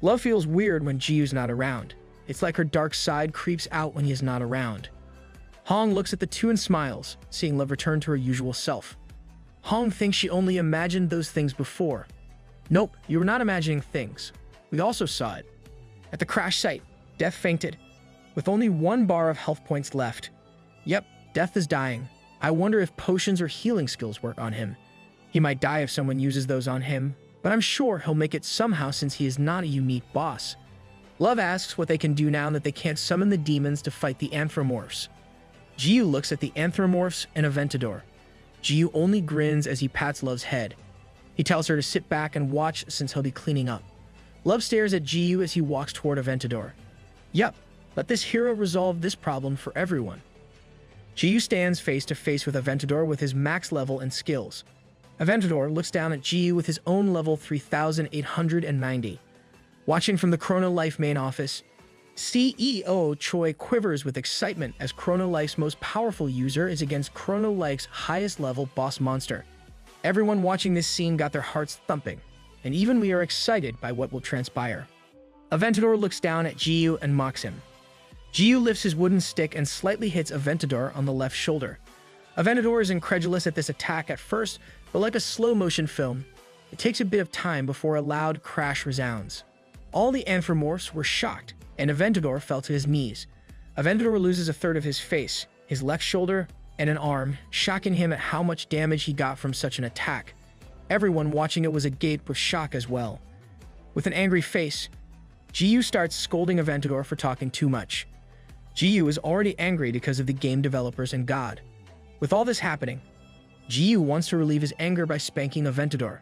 Love feels weird when Ji-Yu's not around. It's like her dark side creeps out when he is not around. Hong looks at the two and smiles, seeing Love return to her usual self. Hong thinks she only imagined those things before. Nope, you were not imagining things. We also saw it. At the crash site, Death fainted, with only 1 bar of health points left. Yep, Death is dying. I wonder if potions or healing skills work on him. He might die if someone uses those on him, but I'm sure he'll make it somehow since he is not a unique boss. Love asks what they can do now that they can't summon the demons to fight the Anthropomorphs. Ji-Yu looks at the Anthropomorphs and Aventador. Ji-Yu only grins as he pats Love's head. He tells her to sit back and watch since he'll be cleaning up. Love stares at Ji-Yu as he walks toward Aventador. Yep, let this hero resolve this problem for everyone. Ji-Yu stands face to face with Aventador with his max level and skills. Aventador looks down at Ji-Yu with his own level 3,890. Watching from the Chrono Life main office, CEO Choi quivers with excitement as Chrono Life's most powerful user is against Chrono Life's highest level boss monster. Everyone watching this scene got their hearts thumping, and even we are excited by what will transpire. Aventador looks down at Ji-Yu and mocks him. Ji-Yu lifts his wooden stick and slightly hits Aventador on the left shoulder. Aventador is incredulous at this attack at first, but like a slow-motion film, it takes a bit of time before a loud crash resounds. All the Anthropomorphs were shocked, and Aventador fell to his knees. Aventador loses a third of his face, his left shoulder, and an arm, shocking him at how much damage he got from such an attack. Everyone watching it was agape with shock as well. With an angry face, Ji-Yu starts scolding Aventador for talking too much. Ji-Yu is already angry because of the game developers and God. With all this happening, Ji-Yu wants to relieve his anger by spanking Aventador.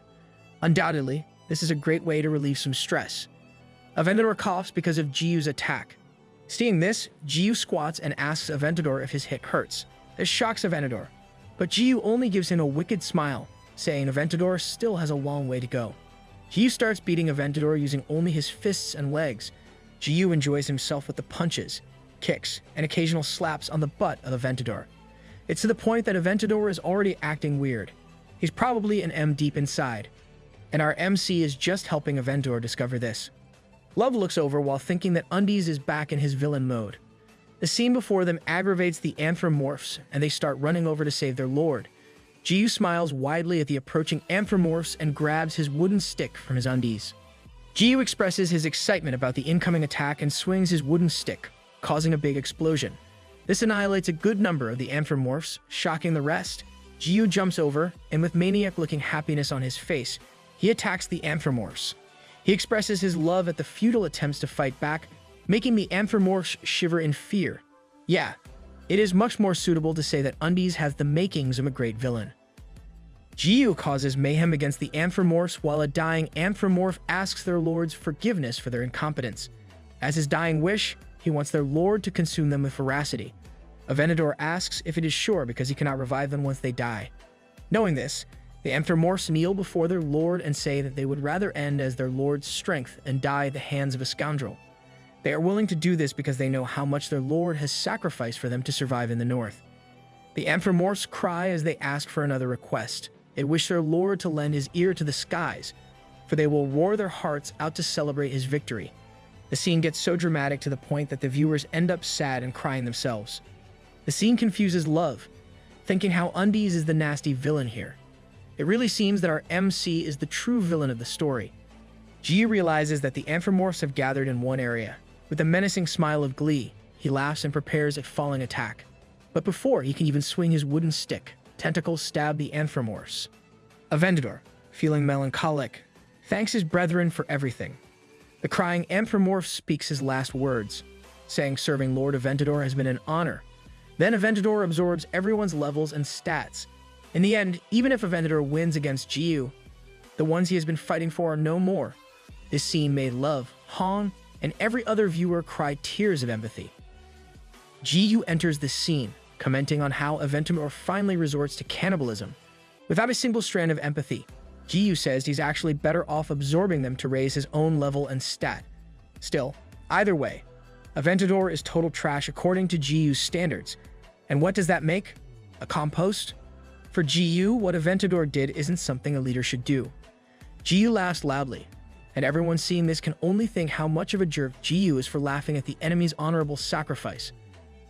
Undoubtedly, this is a great way to relieve some stress. Aventador coughs because of Ji-Yu's attack. Seeing this, Ji-Yu squats and asks Aventador if his hit hurts. This shocks Aventador, but Ji-Yu only gives him a wicked smile, saying Aventador still has a long way to go. Ji-Yu starts beating Aventador using only his fists and legs. Ji-Yu enjoys himself with the punches, kicks, and occasional slaps on the butt of Aventador. It's to the point that Aventador is already acting weird. He's probably an M deep inside, and our MC is just helping Aventador discover this. Love looks over while thinking that Undies is back in his villain mode. The scene before them aggravates the Anthropomorphs, and they start running over to save their lord. Ji-Yu smiles widely at the approaching Anthropomorphs and grabs his wooden stick from his undies. Ji-Yu expresses his excitement about the incoming attack and swings his wooden stick, causing a big explosion. This annihilates a good number of the Anthropomorphs, shocking the rest. Ji-Yu jumps over, and with maniac-looking happiness on his face, he attacks the Anthropomorphs. He expresses his love at the futile attempts to fight back, making the Anthropomorphs shiver in fear. Yeah, it is much more suitable to say that Undies has the makings of a great villain. Ji-Yu causes mayhem against the Anthropomorphs while a dying Anthropomorph asks their lord's forgiveness for their incompetence. As his dying wish, he wants their lord to consume them with veracity. Aventador asks if it is sure because he cannot revive them once they die. Knowing this, the Anthropomorphs kneel before their lord and say that they would rather end as their lord's strength and die at the hands of a scoundrel. They are willing to do this because they know how much their lord has sacrificed for them to survive in the north. The Anthropomorphs cry as they ask for another request. They wish their lord to lend his ear to the skies, for they will roar their hearts out to celebrate his victory. The scene gets so dramatic to the point that the viewers end up sad and crying themselves. The scene confuses Love. thinking how Undies is the nasty villain here. It really seems that our MC is the true villain of the story. Ji realizes that the Anthropomorphs have gathered in one area. With a menacing smile of glee, he laughs and prepares a falling attack. But before he can even swing his wooden stick, tentacles stab the Anthropomorphs. Aventador, feeling melancholic, thanks his brethren for everything. The crying Anthropomorph speaks his last words, saying serving Lord Aventador has been an honor. Then Aventador absorbs everyone's levels and stats. In the end, even if Aventador wins against Jiu, the ones he has been fighting for are no more. This scene made Love, Han, and every other viewer cry tears of empathy. Jiu enters the scene, commenting on how Aventador finally resorts to cannibalism. Without a single strand of empathy, Jiu says he's actually better off absorbing them to raise his own level and stat. Still, either way, Aventador is total trash according to Jiu's standards. And what does that make? A compost? For Jiu, what Aventador did isn't something a leader should do. Jiu laughs loudly, and everyone seeing this can only think how much of a jerk Jiu is for laughing at the enemy's honorable sacrifice.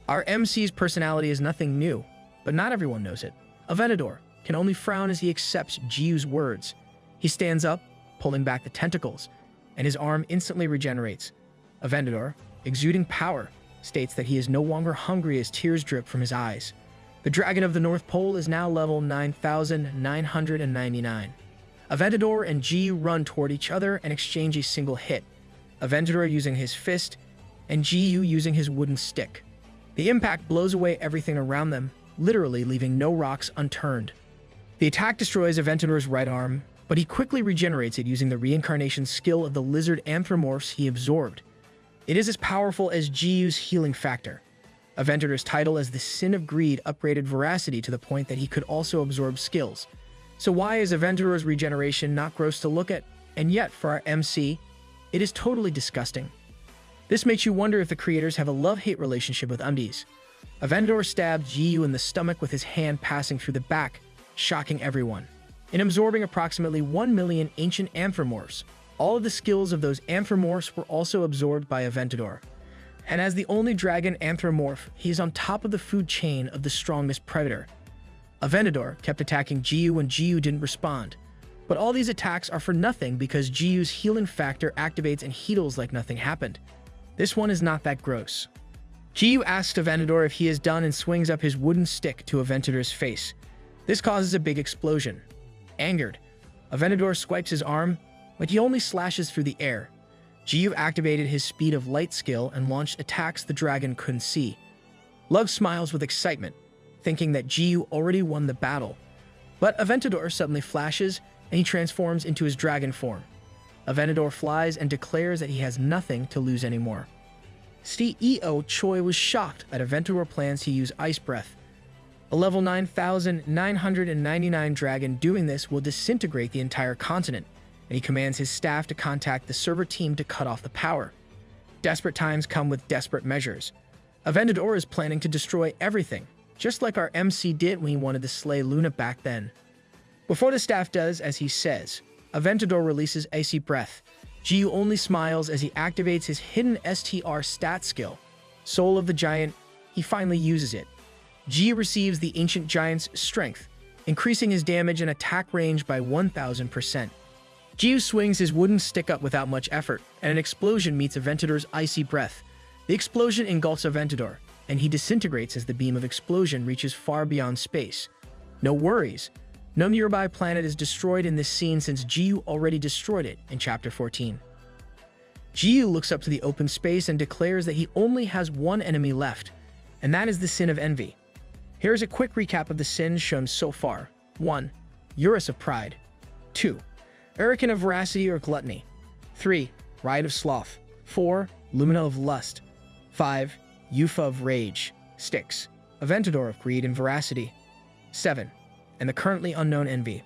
Our MC's personality is nothing new, but not everyone knows it. Aventador can only frown as he accepts Jiu's words. He stands up, pulling back the tentacles, and his arm instantly regenerates. Aventador, exuding power, states that he is no longer hungry as tears drip from his eyes. The Dragon of the North Pole is now level 9,999. Aventador and Jiu run toward each other and exchange a single hit, Aventador using his fist and Jiu using his wooden stick. The impact blows away everything around them, literally leaving no rocks unturned. The attack destroys Aventador's right arm, but he quickly regenerates it using the reincarnation skill of the lizard Anthropomorphs he absorbed. It is as powerful as Jiu's healing factor. Aventador's title as the Sin of Greed upgraded Veracity to the point that he could also absorb skills. So why is Aventador's regeneration not gross to look at? And yet, for our MC, it is totally disgusting. This makes you wonder if the creators have a love-hate relationship with Undies. Aventador stabbed Jiu in the stomach with his hand passing through the back, shocking everyone. In absorbing approximately 1 million ancient Anthropomorphs, all of the skills of those Anthropomorphs were also absorbed by Aventador. And as the only dragon Anthropomorph, he is on top of the food chain of the strongest predator. Aventador kept attacking Jiu when Jiu didn't respond. But all these attacks are for nothing because Jiu's healing factor activates and heals like nothing happened. This one is not that gross. Jiu asks Aventador if he is done and swings up his wooden stick to Aventador's face. This causes a big explosion. Angered, Aventador swipes his arm, but he only slashes through the air. Jiu activated his speed of light skill and launched attacks the dragon couldn't see. Love smiles with excitement, thinking that Jiu already won the battle. But Aventador suddenly flashes, and he transforms into his dragon form. Aventador flies and declares that he has nothing to lose anymore. CEO Choi was shocked at Aventador plans to use Ice Breath. A level 9,999 dragon doing this will disintegrate the entire continent, and he commands his staff to contact the server team to cut off the power. Desperate times come with desperate measures. Aventador is planning to destroy everything, just like our MC did when he wanted to slay Luna back then. Before the staff does as he says, Aventador releases Icy Breath. Jiu only smiles as he activates his hidden STR stat skill. Soul of the Giant, he finally uses it. Jiu receives the Ancient Giant's Strength, increasing his damage and attack range by 1,000%. Jiu swings his wooden stick up without much effort, and an explosion meets Aventador's Icy Breath. The explosion engulfs Aventador, and he disintegrates as the beam of explosion reaches far beyond space. No worries. No nearby planet is destroyed in this scene since Jiu already destroyed it in Chapter 14. Jiu looks up to the open space and declares that he only has one enemy left, and that is the Sin of Envy. Here is a quick recap of the sins shown so far. 1. Urus of Pride. 2. Hurricane of Veracity or Gluttony. 3. Riot of Sloth. 4. Lumina of Lust. 5. Eupha of Rage. 6. Aventador of Greed and Veracity. 7. And the currently unknown Envy.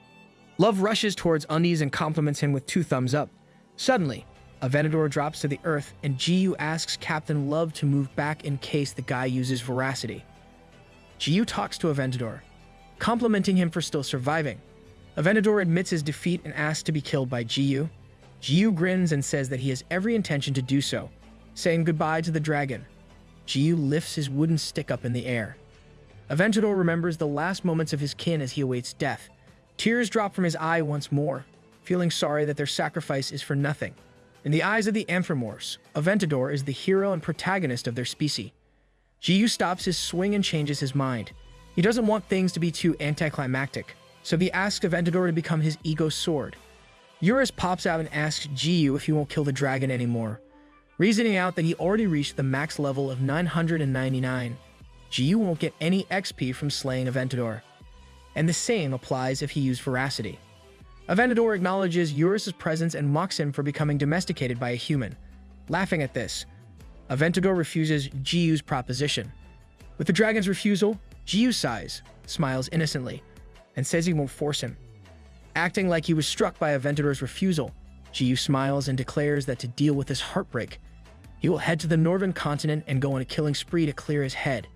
Love rushes towards Undies and compliments him with 2 thumbs up. Suddenly, Aventador drops to the earth and Jiu asks Captain Love to move back in case the guy uses Veracity. Jiu talks to Aventador, complimenting him for still surviving. Aventador admits his defeat and asks to be killed by Jiu. Jiu grins and says that he has every intention to do so, saying goodbye to the dragon. Jiu lifts his wooden stick up in the air. Aventador remembers the last moments of his kin as he awaits death. Tears drop from his eye once more, feeling sorry that their sacrifice is for nothing. In the eyes of the Anthropomorphs, Aventador is the hero and protagonist of their species. Jiyu stops his swing and changes his mind. He doesn't want things to be too anticlimactic, so he asks Aventador to become his ego sword. Eurus pops out and asks Jiyu if he won't kill the dragon anymore, reasoning out that he already reached the max level of 999. Jiyu won't get any XP from slaying Aventador, and the same applies if he used veracity. Aventador acknowledges Eurus' presence and mocks him for becoming domesticated by a human. Laughing at this, Aventador refuses Jiyu's proposition. With the dragon's refusal, Jiyu sighs, smiles innocently, and says he won't force him. Acting like he was struck by Aventador's refusal, Jiyu smiles and declares that to deal with this heartbreak, he will head to the northern continent and go on a killing spree to clear his head.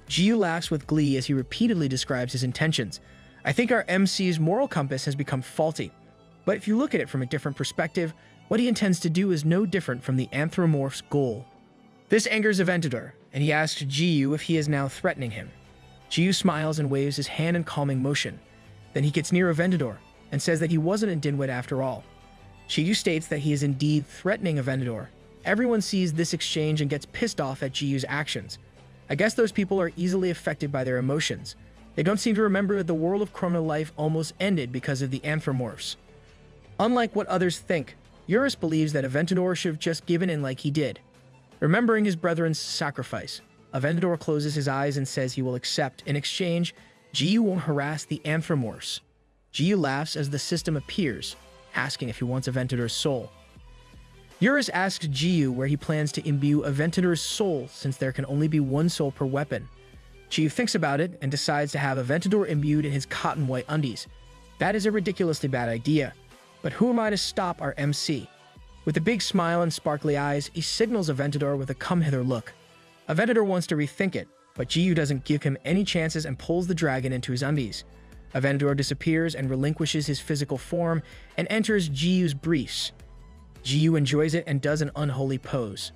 Jiyu laughs with glee as he repeatedly describes his intentions. I think our MC's moral compass has become faulty, but if you look at it from a different perspective, what he intends to do is no different from the Anthropomorph's goal. This angers Aventador, and he asks Jiyu if he is now threatening him. Jiyu smiles and waves his hand in calming motion. Then he gets near Aventador and says that he wasn't a dimwit after all. Jiyu states that he is indeed threatening Aventador. Everyone sees this exchange and gets pissed off at Jiyu's actions. I guess those people are easily affected by their emotions. They don't seem to remember that the world of Chrono Life almost ended because of the Anthropomorphs. Unlike what others think, Eurus believes that Aventador should have just given in like he did. Remembering his brethren's sacrifice, Aventador closes his eyes and says he will accept. In exchange, Jiyu won't harass the Anthropomorphs. Jiyu laughs as the system appears, asking if he wants Aventador's soul. Eurus asks Jiyu where he plans to imbue Aventador's soul since there can only be one soul per weapon. Jiyu thinks about it and decides to have Aventador imbued in his cotton white undies. That is a ridiculously bad idea, but who am I to stop our MC? With a big smile and sparkly eyes, he signals Aventador with a come-hither look. Aventador wants to rethink it, but Jiyu doesn't give him any chances and pulls the dragon into his undies. Aventador disappears and relinquishes his physical form and enters Jiyu's briefs. Jiyu enjoys it and does an unholy pose.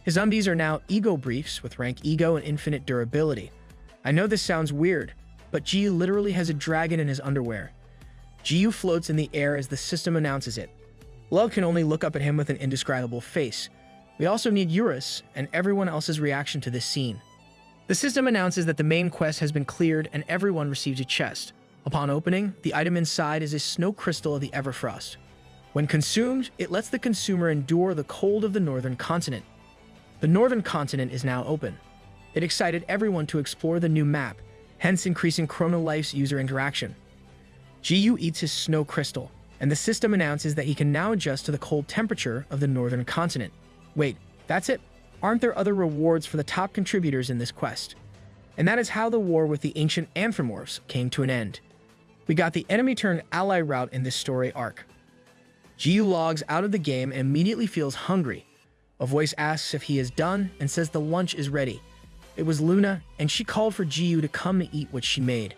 His undies are now ego briefs with rank ego and infinite durability. I know this sounds weird, but Jiyu literally has a dragon in his underwear. Jiyu floats in the air as the system announces it. Love can only look up at him with an indescribable face. We also need Eurus and everyone else's reaction to this scene. The system announces that the main quest has been cleared and everyone receives a chest. Upon opening, the item inside is a snow crystal of the Everfrost. When consumed, it lets the consumer endure the cold of the northern continent. The northern continent is now open. It excited everyone to explore the new map, hence increasing Chrono Life's user interaction. Jiyu eats his snow crystal, and the system announces that he can now adjust to the cold temperature of the northern continent. Wait, that's it? Aren't there other rewards for the top contributors in this quest? And that is how the war with the ancient Anthropomorphs came to an end. We got the enemy-turned-ally route in this story arc. Jiyu logs out of the game and immediately feels hungry. A voice asks if he is done and says the lunch is ready. It was Luna, and she called for Jiyu to come and eat what she made.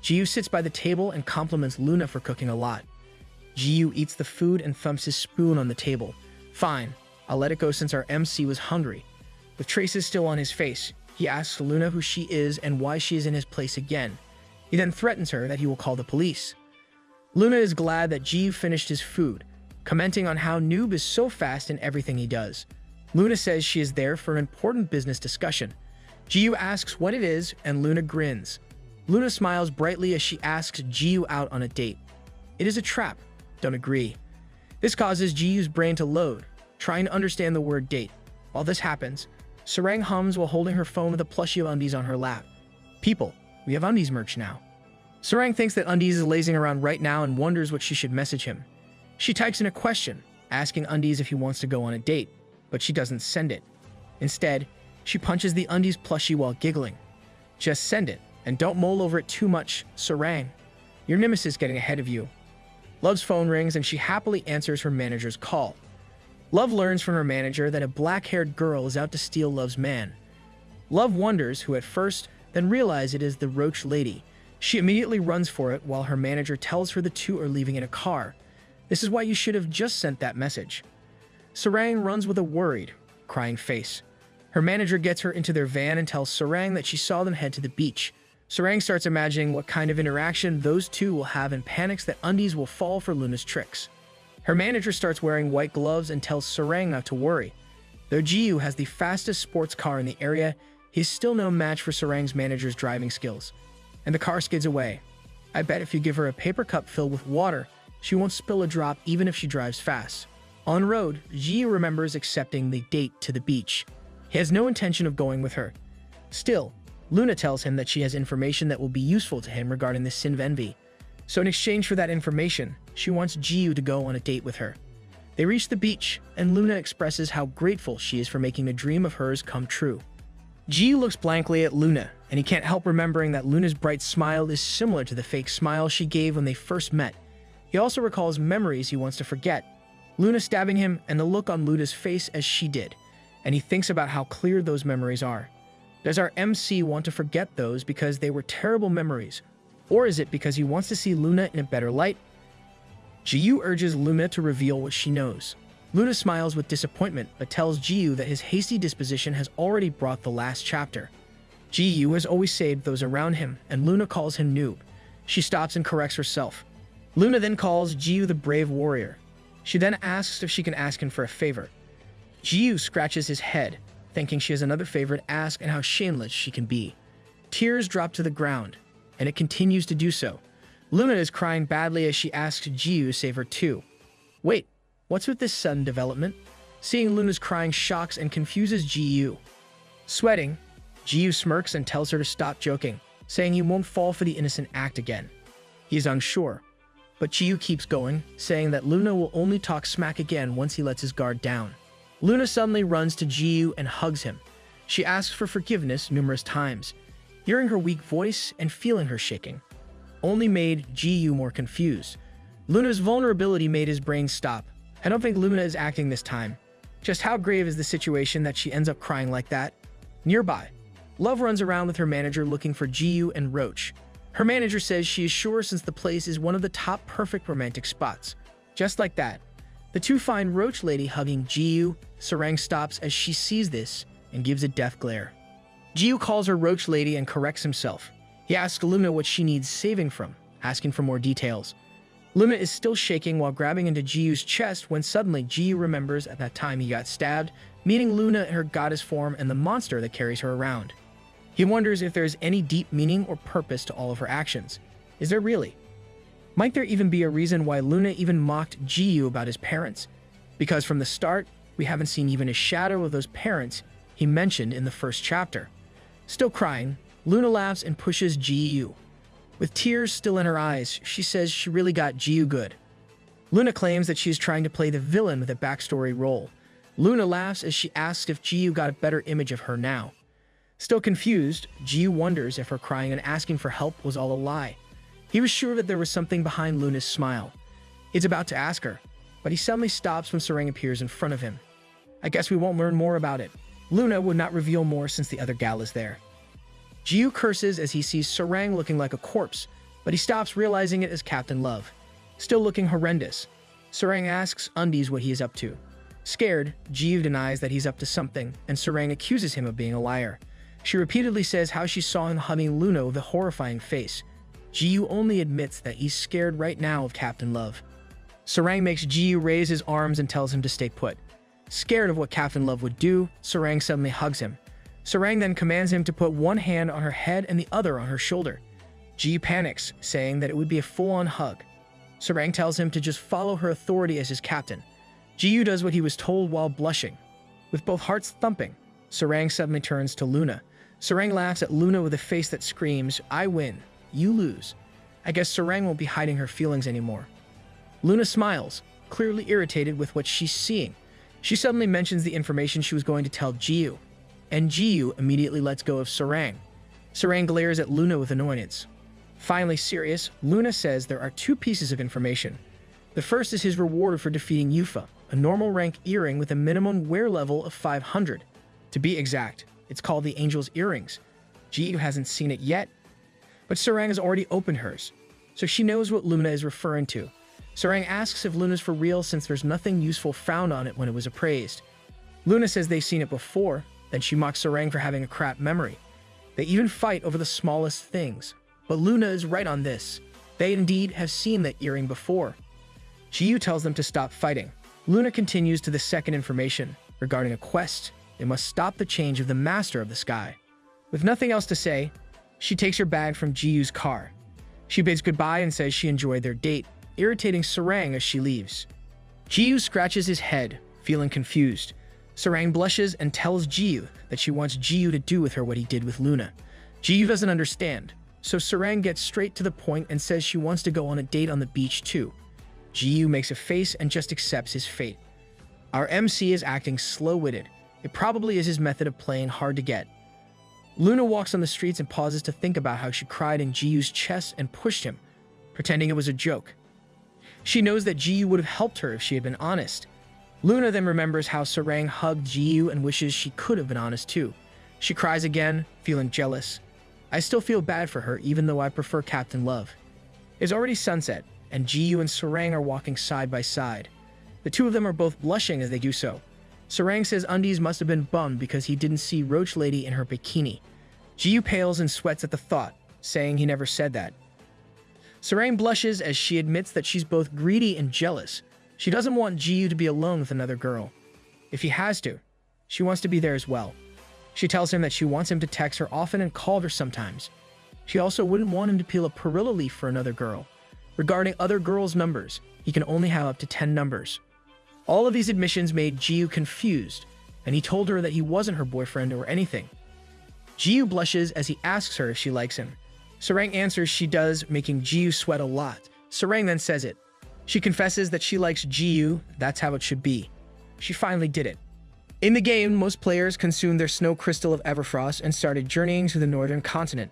Jiyu sits by the table and compliments Luna for cooking a lot. Jiyu eats the food and thumps his spoon on the table. Fine, I'll let it go since our MC was hungry. With traces still on his face, he asks Luna who she is and why she is in his place again. He then threatens her that he will call the police. Luna is glad that Jiyu finished his food, commenting on how Noob is so fast in everything he does. Luna says she is there for an important business discussion. Jiyu asks what it is, and Luna grins. Luna smiles brightly as she asks Jiyu out on a date. It is a trap. Don't agree. This causes Jiyu's brain to load, trying to understand the word date. While this happens, Sarang hums while holding her phone with a plushie of undies on her lap. People, we have undies merch now. Sarang thinks that Undies is lazing around right now and wonders what she should message him. She types in a question, asking Undies if he wants to go on a date, but she doesn't send it. Instead, she punches the Undies plushie while giggling. Just send it, and don't mull over it too much, Sarang. Your nemesis getting ahead of you. Love's phone rings and she happily answers her manager's call. Love learns from her manager that a black-haired girl is out to steal Love's man. Love wonders who at first, then realizes it is the Roach Lady. She immediately runs for it while her manager tells her the two are leaving in a car. This is why you should have just sent that message. Sarang runs with a worried, crying face. Her manager gets her into their van and tells Sarang that she saw them head to the beach. Sarang starts imagining what kind of interaction those two will have and panics that Undies will fall for Luna's tricks. Her manager starts wearing white gloves and tells Sarang not to worry. Though Jiyu has the fastest sports car in the area, he's still no match for Sarang's manager's driving skills. And the car skids away. I bet if you give her a paper cup filled with water, she won't spill a drop even if she drives fast. En road, Jiyu remembers accepting the date to the beach. He has no intention of going with her. Still, Luna tells him that she has information that will be useful to him regarding the Sin of Envy. So in exchange for that information, she wants Jiyu to go on a date with her. They reach the beach, and Luna expresses how grateful she is for making a dream of hers come true. Jiyu looks blankly at Luna, and he can't help remembering that Luna's bright smile is similar to the fake smile she gave when they first met. He also recalls memories he wants to forget, Luna stabbing him and the look on Luna's face as she did, and he thinks about how clear those memories are. Does our MC want to forget those because they were terrible memories, or is it because he wants to see Luna in a better light? Jiyu urges Luna to reveal what she knows. Luna smiles with disappointment, but tells Jiyu that his hasty disposition has already brought the last chapter. Jiyu has always saved those around him, and Luna calls him Noob. She stops and corrects herself. Luna then calls Jiyu the brave warrior. She then asks if she can ask him for a favor. Jiyu scratches his head, thinking she has another favor to ask and how shameless she can be. Tears drop to the ground, and it continues to do so. Luna is crying badly as she asks Jiyu to save her too. Wait, what's with this sudden development? Seeing Luna's crying shocks and confuses Jiyu. Sweating, Jiyu smirks and tells her to stop joking, saying he won't fall for the innocent act again. He is unsure, but Jiyu keeps going, saying that Luna will only talk smack again once he lets his guard down. Luna suddenly runs to Jiyu and hugs him. She asks for forgiveness numerous times. Hearing her weak voice and feeling her shaking only made Jiyu more confused. Luna's vulnerability made his brain stop. I don't think Luna is acting this time. Just how grave is the situation that she ends up crying like that? Nearby, Love runs around with her manager looking for Jiyu and Roach. Her manager says she is sure since the place is one of the top perfect romantic spots. Just like that, the two find Roach Lady hugging Jiyu. Sarang stops as she sees this and gives a death glare. Jiyu calls her Roach Lady and corrects himself. He asks Luna what she needs saving from, asking for more details. Luna is still shaking while grabbing into Jiyu's chest when suddenly Jiyu remembers at that time he got stabbed, meeting Luna in her goddess form and the monster that carries her around. He wonders if there is any deep meaning or purpose to all of her actions. Is there really? Might there even be a reason why Luna even mocked Jiyu about his parents? Because from the start, we haven't seen even a shadow of those parents he mentioned in the first chapter. Still crying, Luna laughs and pushes Jiyu. With tears still in her eyes, she says she really got Jiyu good. Luna claims that she is trying to play the villain with a backstory role. Luna laughs as she asks if Jiyu got a better image of her now. Still confused, Jiyu wonders if her crying and asking for help was all a lie. He was sure that there was something behind Luna's smile. He's about to ask her, but he suddenly stops when Sarang appears in front of him. I guess we won't learn more about it. Luna would not reveal more since the other gal is there. Jiyu curses as he sees Sarang looking like a corpse, but he stops realizing it as Captain Love. Still looking horrendous, Sarang asks Undies what he is up to. Scared, Jiyu denies that he's up to something, and Sarang accuses him of being a liar. She repeatedly says how she saw him hugging Luna with a horrifying face. Jiyu only admits that he's scared right now of Captain Love. Sarang makes Jiyu raise his arms and tells him to stay put. Scared of what Captain Love would do, Sarang suddenly hugs him. Sarang then commands him to put one hand on her head and the other on her shoulder. Jiyu panics, saying that it would be a full-on hug. Sarang tells him to just follow her authority as his captain. Jiyu does what he was told while blushing. With both hearts thumping, Sarang suddenly turns to Luna. Sarang laughs at Luna with a face that screams, I win, you lose. I guess Sarang won't be hiding her feelings anymore. Luna smiles, clearly irritated with what she's seeing. She suddenly mentions the information she was going to tell Jiyu, and Jiyu immediately lets go of Sarang. Sarang glares at Luna with annoyance. Finally serious, Luna says there are two pieces of information. The first is his reward for defeating Yufa, a normal rank earring with a minimum wear level of 500. To be exact, it's called the Angel's Earrings. Jiyu hasn't seen it yet, but Sarang has already opened hers, so she knows what Luna is referring to. Sarang asks if Luna's for real since there's nothing useful found on it when it was appraised. Luna says they've seen it before, then she mocks Sarang for having a crap memory. They even fight over the smallest things. But Luna is right on this. They indeed have seen the earring before. Jiyu tells them to stop fighting. Luna continues to the second information regarding a quest. They must stop the change of the Master of the Sky. With nothing else to say, she takes her bag from Jiyu's car. She bids goodbye and says she enjoyed their date, irritating Sarang as she leaves. Jiyu scratches his head, feeling confused. Sarang blushes and tells Jiyu that she wants Jiyu to do with her what he did with Luna. Jiyu doesn't understand, so Sarang gets straight to the point and says she wants to go on a date on the beach too. Jiyu makes a face and just accepts his fate. Our MC is acting slow-witted. It probably is his method of playing hard to get. Luna walks on the streets and pauses to think about how she cried in Jiyu's chest and pushed him, pretending it was a joke. She knows that Jiyu would have helped her if she had been honest. Luna then remembers how Sarang hugged Jiyu and wishes she could have been honest too. She cries again, feeling jealous. I still feel bad for her even though I prefer Captain Love. It's already sunset, and Jiyu and Sarang are walking side by side. The two of them are both blushing as they do so. Sarang says Undies must have been bummed because he didn't see Roach Lady in her bikini. Jiyu pales and sweats at the thought, saying he never said that. Sarang blushes as she admits that she's both greedy and jealous. She doesn't want Jiyu to be alone with another girl. If he has to, she wants to be there as well. She tells him that she wants him to text her often and call her sometimes. She also wouldn't want him to peel a perilla leaf for another girl. Regarding other girls' numbers, he can only have up to 10 numbers. All of these admissions made Jiyu confused, and he told her that he wasn't her boyfriend or anything. Jiyu blushes as he asks her if she likes him. Sarang answers she does, making Jiyu sweat a lot. Sarang then says it. She confesses that she likes Jiyu, that's how it should be. She finally did it. In the game, most players consumed their snow crystal of Everfrost and started journeying to the northern continent.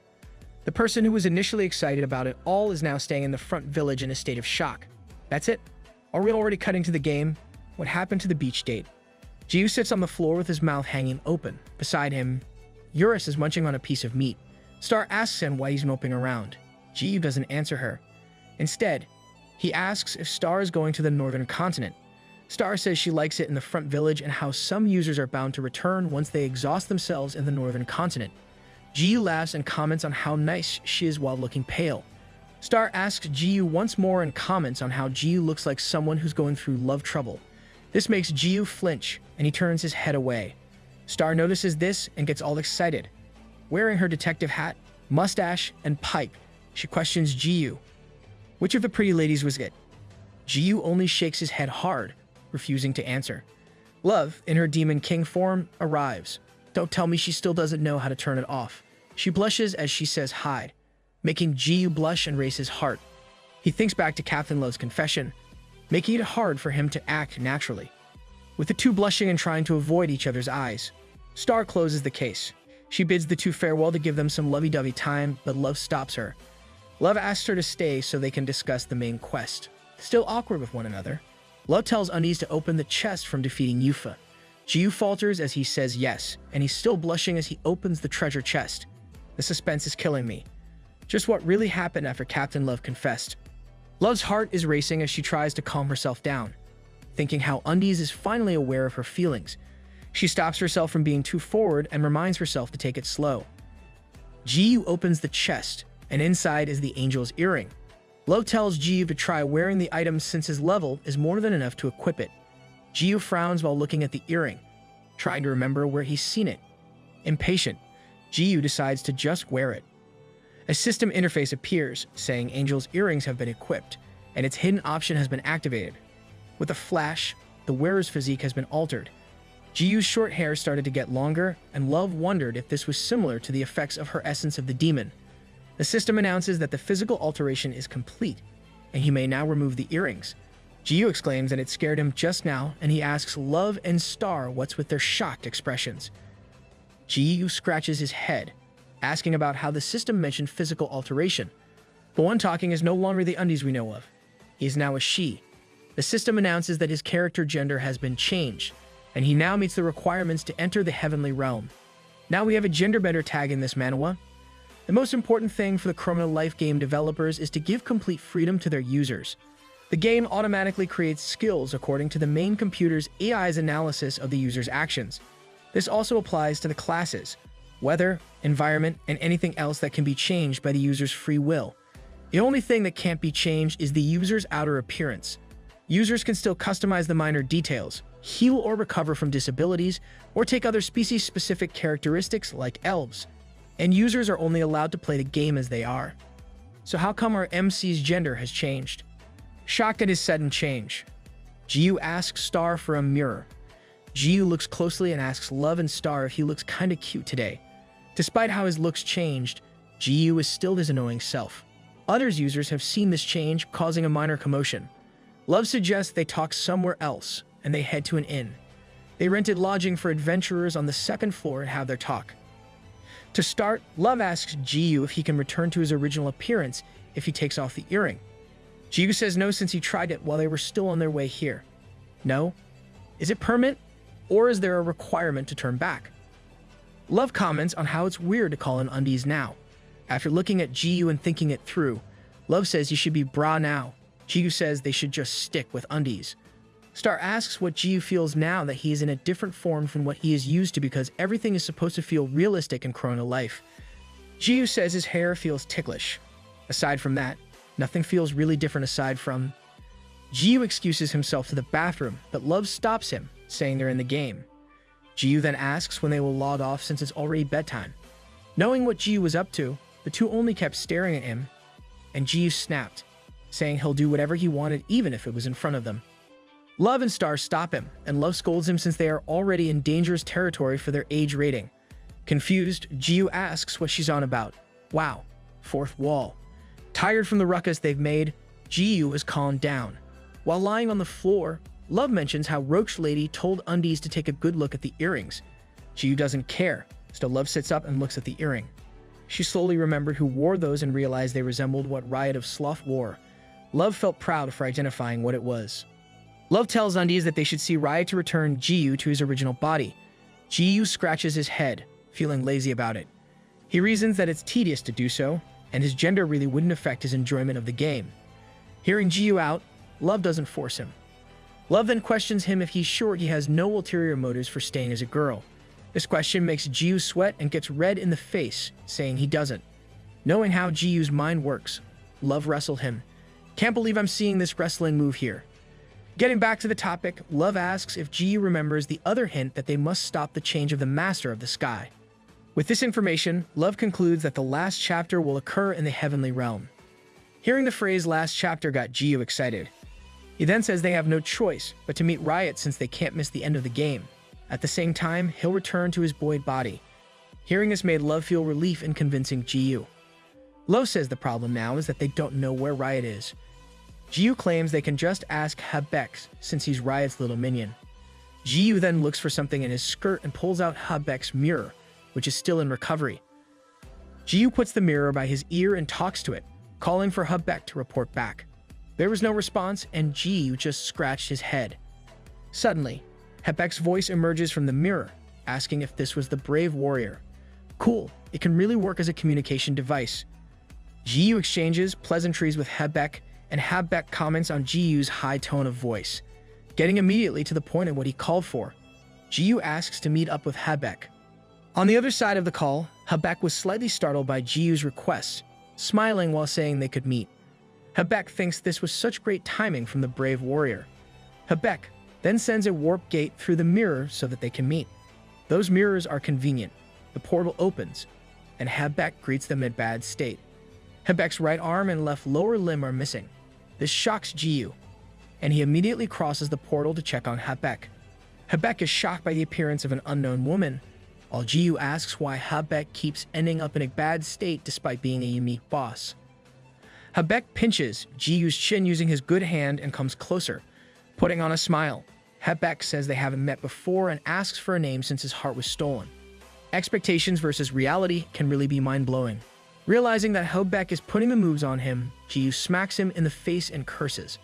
The person who was initially excited about it all is now staying in the front village in a state of shock. That's it? Are we already cutting to the game? What happened to the beach date? Jiyu sits on the floor with his mouth hanging open. Beside him, Eurus is munching on a piece of meat. Star asks him why he's moping around. Jiyu doesn't answer her. Instead, he asks if Star is going to the northern continent. Star says she likes it in the front village and how some users are bound to return once they exhaust themselves in the northern continent. Jiyu laughs and comments on how nice she is while looking pale. Star asks Jiyu once more and comments on how Jiyu looks like someone who's going through love trouble. This makes Jiyu flinch, and he turns his head away. Star notices this and gets all excited. Wearing her detective hat, mustache, and pipe, she questions Jiyu. Which of the pretty ladies was it? Jiyu only shakes his head hard, refusing to answer. Love, in her Demon King form, arrives. Don't tell me she still doesn't know how to turn it off. She blushes as she says hide, making Jiyu blush and race his heart. He thinks back to Captain Love's confession, making it hard for him to act naturally. With the two blushing and trying to avoid each other's eyes, Star closes the case. She bids the two farewell to give them some lovey-dovey time, but Love stops her. Love asks her to stay so they can discuss the main quest. Still awkward with one another, Love tells Undies to open the chest from defeating Yufa. Jiyu falters as he says yes, and he's still blushing as he opens the treasure chest. The suspense is killing me. Just what really happened after Captain Love confessed. Love's heart is racing as she tries to calm herself down, thinking how Undies is finally aware of her feelings. She stops herself from being too forward and reminds herself to take it slow. Jiyu opens the chest, and inside is the angel's earring. Love tells Jiyu to try wearing the item since his level is more than enough to equip it. Jiyu frowns while looking at the earring, trying to remember where he's seen it. Impatient, Jiyu decides to just wear it. A system interface appears, saying Angel's earrings have been equipped, and its hidden option has been activated. With a flash, the wearer's physique has been altered. Jiyu's short hair started to get longer, and Love wondered if this was similar to the effects of her essence of the demon. The system announces that the physical alteration is complete, and he may now remove the earrings. Jiyu exclaims that it scared him just now, and he asks Love and Star what's with their shocked expressions. Jiyu scratches his head, asking about how the system mentioned physical alteration. The one talking is no longer the Undies we know of. He is now a she. The system announces that his character gender has been changed, and he now meets the requirements to enter the heavenly realm. Now we have a gender bender tag in this manhwa. The most important thing for the Chrono Life game developers is to give complete freedom to their users. The game automatically creates skills according to the main computer's AI's analysis of the user's actions. This also applies to the classes. weather, environment, and anything else that can be changed by the user's free will. The only thing that can't be changed is the user's outer appearance. Users can still customize the minor details, heal or recover from disabilities, or take other species-specific characteristics like elves, and users are only allowed to play the game as they are. So how come our MC's gender has changed? Shocked at his sudden change, Jiu asks Star for a mirror. Jiu looks closely and asks Love and Star if he looks kinda cute today. Despite how his looks changed, Jiu is still his annoying self. Others users have seen this change, causing a minor commotion. Love suggests they talk somewhere else, and they head to an inn. They rented lodging for adventurers on the second floor and have their talk. To start, Love asks Jiu if he can return to his original appearance if he takes off the earring. Jiu says no since he tried it while they were still on their way here. No? Is it permanent? Or is there a requirement to turn back? Love comments on how it's weird to call in undies now. After looking at Jiu and thinking it through, Love says he should be bra now. Jiu says they should just stick with undies. Star asks what Jiu feels now that he is in a different form from what he is used to because everything is supposed to feel realistic in Chrono life. Jiu says his hair feels ticklish. Aside from that, nothing feels really different aside from... Jiu excuses himself to the bathroom, but Love stops him, saying they're in the game. Jiu then asks when they will log off since it's already bedtime. Knowing what Jiu was up to, the two only kept staring at him, and Jiu snapped, saying he'll do whatever he wanted even if it was in front of them. Love and Star stop him, and Love scolds him since they are already in dangerous territory for their age rating. Confused, Jiu asks what she's on about. Wow, fourth wall. Tired from the ruckus they've made, Jiu is calmed down. While lying on the floor, Love mentions how Roach Lady told Undies to take a good look at the earrings. Jiu doesn't care, so Love sits up and looks at the earring. She slowly remembered who wore those and realized they resembled what Riot of Sloth wore. Love felt proud for identifying what it was. Love tells Undies that they should see Riot to return Jiu to his original body. Jiu scratches his head, feeling lazy about it. He reasons that it's tedious to do so, and his gender really wouldn't affect his enjoyment of the game. Hearing Jiu out, Love doesn't force him. Love then questions him if he's sure he has no ulterior motives for staying as a girl. This question makes Jiu sweat and gets red in the face, saying he doesn't. Knowing how Jiu's mind works, Love wrestled him. Can't believe I'm seeing this wrestling move here. Getting back to the topic, Love asks if Jiu remembers the other hint that they must stop the change of the Master of the Sky. With this information, Love concludes that the last chapter will occur in the Heavenly Realm. Hearing the phrase last chapter got Jiu excited. He then says they have no choice but to meet Riot since they can't miss the end of the game. At the same time, he'll return to his boyed body. Hearing this made Love feel relief in convincing Jiu. Love says the problem now is that they don't know where Riot is. Jiu claims they can just ask Habex since he's Riot's little minion. Jiu then looks for something in his skirt and pulls out Habek's mirror, which is still in recovery. Jiu puts the mirror by his ear and talks to it, calling for Habek to report back. There was no response, and Jiu just scratched his head. Suddenly, Habek's voice emerges from the mirror, asking if this was the brave warrior. Cool, it can really work as a communication device. Jiu exchanges pleasantries with Habek, and Habek comments on Jiu's high tone of voice. Getting immediately to the point of what he called for, Jiu asks to meet up with Habek. On the other side of the call, Habek was slightly startled by Jiu's request, smiling while saying they could meet. Habek thinks this was such great timing from the brave warrior. Habek then sends a warp gate through the mirror so that they can meet. Those mirrors are convenient. The portal opens, and Habek greets them in bad state. Habek's right arm and left lower limb are missing. This shocks Jiu, and he immediately crosses the portal to check on Habek. Habek is shocked by the appearance of an unknown woman, while Jiu asks why Habek keeps ending up in a bad state despite being a unique boss. Habek pinches Jiu's chin using his good hand and comes closer, putting on a smile. Habek says they haven't met before and asks for a name since his heart was stolen. Expectations versus reality can really be mind-blowing. Realizing that Habek is putting the moves on him, Jiu smacks him in the face and curses.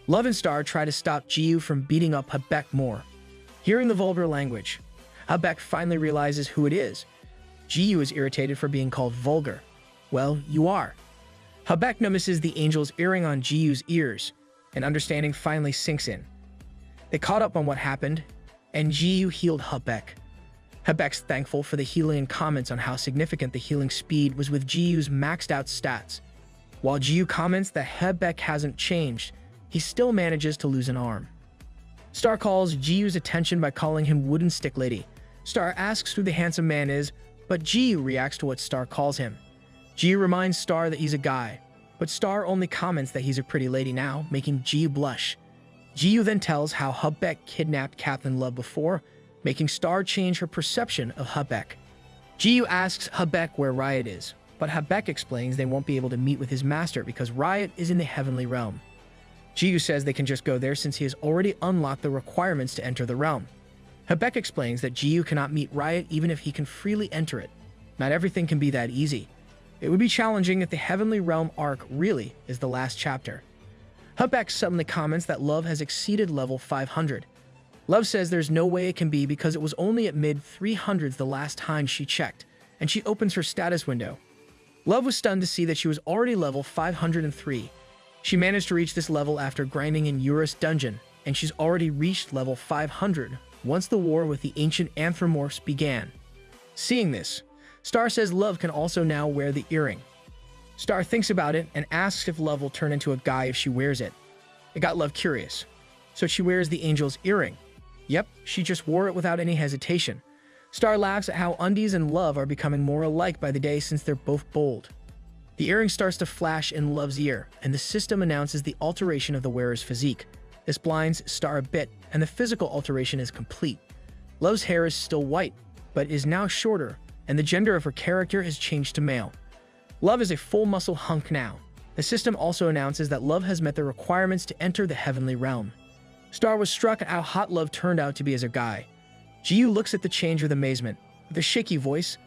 Love and Star try to stop Jiu from beating up Habek more. Hearing the vulgar language, Habek finally realizes who it is. Jiu is irritated for being called vulgar. Well, you are. Habek notices the angel's earring on Jiu's ears, and understanding finally sinks in. They caught up on what happened, and Jiu healed Habek. Hebek's thankful for the healing and comments on how significant the healing speed was with Jiyu's maxed out stats. While Jiyu comments that Hebek hasn't changed, he still manages to lose an arm. Star calls Jiyu's attention by calling him Wooden Stick Lady. Star asks who the handsome man is, but Jiyu reacts to what Star calls him. Jiyu reminds Star that he's a guy, but Star only comments that he's a pretty lady now, making Jiyu blush. Jiyu then tells how Hebek kidnapped Captain Love before, making Star change her perception of Hebek. Jiyu asks Hebek where Riot is, but Hebek explains they won't be able to meet with his master because Riot is in the heavenly realm. Jiyu says they can just go there since he has already unlocked the requirements to enter the realm. Hebek explains that Jiyu cannot meet Riot even if he can freely enter it. Not everything can be that easy. It would be challenging if the Heavenly Realm arc really is the last chapter. Hebek suddenly comments that Love has exceeded level 500. Love says there's no way it can be because it was only at mid-300s the last time she checked, and she opens her status window. Love was stunned to see that she was already level 503. She managed to reach this level after grinding in Eurus Dungeon, and she's already reached level 500 once the war with the ancient anthropomorphs began. Seeing this, Star says Love can also now wear the earring. Star thinks about it and asks if Love will turn into a guy if she wears it. It got Love curious, so she wears the angel's earring. Yep, she just wore it without any hesitation. Star laughs at how Undies and Love are becoming more alike by the day since they're both bold. The earring starts to flash in Love's ear, and the system announces the alteration of the wearer's physique. This blinds Star a bit, and the physical alteration is complete. Love's hair is still white, but is now shorter, and the gender of her character has changed to male. Love is a full muscle hunk now. The system also announces that Love has met the requirements to enter the heavenly realm. Star was struck at how hot Love turned out to be as a guy. Jiyu looks at the change with amazement. With a shaky voice,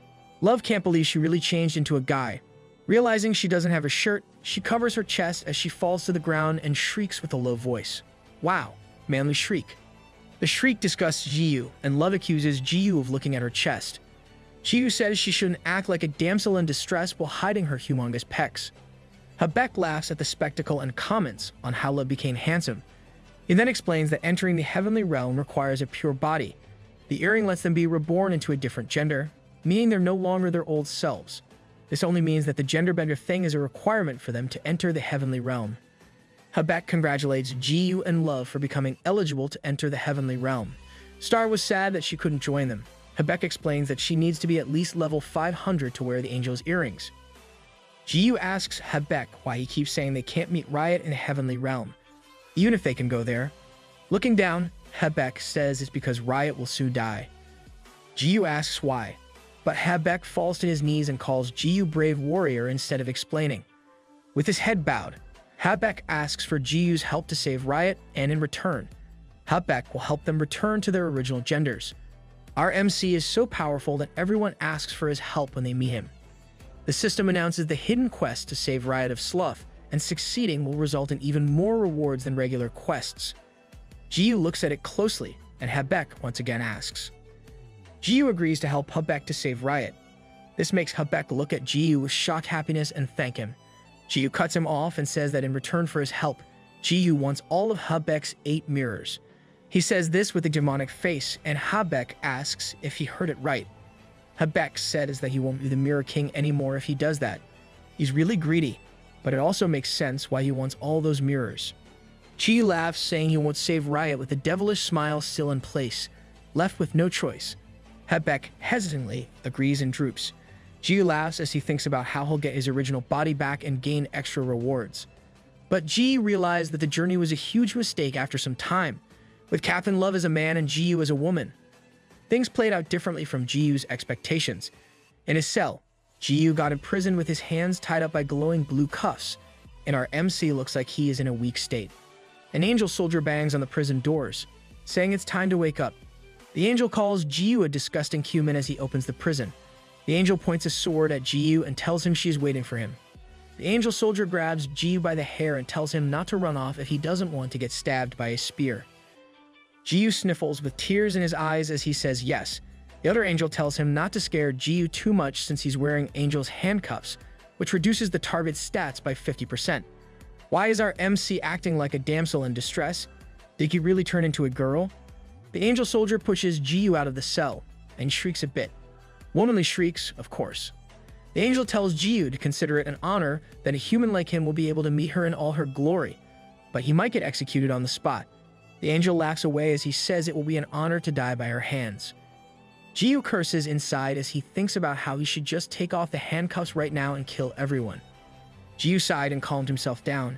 Love can't believe she really changed into a guy. Realizing she doesn't have a shirt, she covers her chest as she falls to the ground and shrieks with a low voice. Wow, manly shriek. The shriek disgusts Jiyu, and Love accuses Jiyu of looking at her chest. Jiyu says she shouldn't act like a damsel in distress while hiding her humongous pecs. Hebek laughs at the spectacle and comments on how Love became handsome. He then explains that entering the heavenly realm requires a pure body. The earring lets them be reborn into a different gender, meaning they're no longer their old selves. This only means that the gender-bender thing is a requirement for them to enter the heavenly realm. Hebek congratulates Jiyu and Love for becoming eligible to enter the heavenly realm. Star was sad that she couldn't join them. Hebek explains that she needs to be at least level 500 to wear the angel's earrings. Jiyu asks Hebek why he keeps saying they can't meet Riot in the heavenly realm, even if they can go there. Looking down, Hebek says it's because Riot will soon die. Jiyu asks why, but Hebek falls to his knees and calls Jiyu brave warrior instead of explaining. With his head bowed, Hebek asks for Jiyu's help to save Riot, and in return, Hebek will help them return to their original genders. Our MC is so powerful that everyone asks for his help when they meet him. The system announces the hidden quest to save Riot of Slough, and succeeding will result in even more rewards than regular quests. Jiyu looks at it closely, and Hebek once again asks. Jiyu agrees to help Hebek to save Riot. This makes Hebek look at Jiyu with shocked happiness and thank him. Jiyu cuts him off and says that in return for his help, Jiyu wants all of Hebek's 8 mirrors. He says this with a demonic face, and Hebek asks if he heard it right. Hebek says that he won't be the Mirror King anymore if he does that. He's really greedy, but it also makes sense why he wants all those mirrors. Chi laughs, saying he won't save Riot with a devilish smile still in place, left with no choice. Hebek hesitantly agrees and droops. Jiyu laughs as he thinks about how he'll get his original body back and gain extra rewards. But Jiyu realized that the journey was a huge mistake after some time, with Captain Love as a man and Jiyu as a woman. Things played out differently from Jiyu's expectations. In his cell, Jiyu got imprisoned with his hands tied up by glowing blue cuffs, and our MC looks like he is in a weak state. An angel soldier bangs on the prison doors, saying it's time to wake up. The angel calls Jiyu a disgusting human as he opens the prison. The angel points a sword at Jiyu and tells him she's waiting for him. The angel soldier grabs Jiyu by the hair and tells him not to run off if he doesn't want to get stabbed by a spear. Jiyu sniffles with tears in his eyes as he says yes. The other angel tells him not to scare Jiyu too much since he's wearing angel's handcuffs, which reduces the target's stats by 50%. Why is our MC acting like a damsel in distress? Did he really turn into a girl? The angel soldier pushes Jiyu out of the cell, and shrieks a bit. Womanly shrieks, of course. The angel tells Jiyu to consider it an honor that a human like him will be able to meet her in all her glory, but he might get executed on the spot. The angel laughs away as he says it will be an honor to die by her hands. Jiyu curses inside as he thinks about how he should just take off the handcuffs right now and kill everyone. Jiyu sighed and calmed himself down,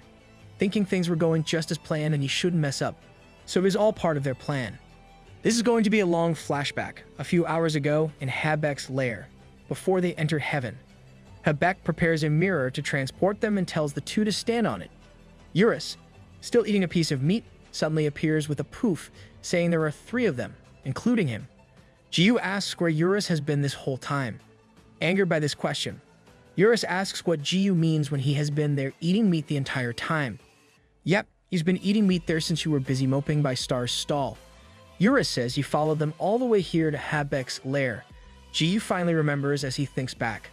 thinking things were going just as planned and he shouldn't mess up, so it was all part of their plan. This is going to be a long flashback, a few hours ago in Habek's lair, before they enter heaven. Habek prepares a mirror to transport them and tells the two to stand on it. Eurus, still eating a piece of meat, suddenly appears with a poof, saying there are 3 of them, including him. Jiyu asks where Eurus has been this whole time. Angered by this question, Eurus asks what Jiyu means when he has been there eating meat the entire time. Yep, he's been eating meat there since you were busy moping by Star's stall. Eurus says you followed them all the way here to Habek's lair. Jiyu finally remembers as he thinks back.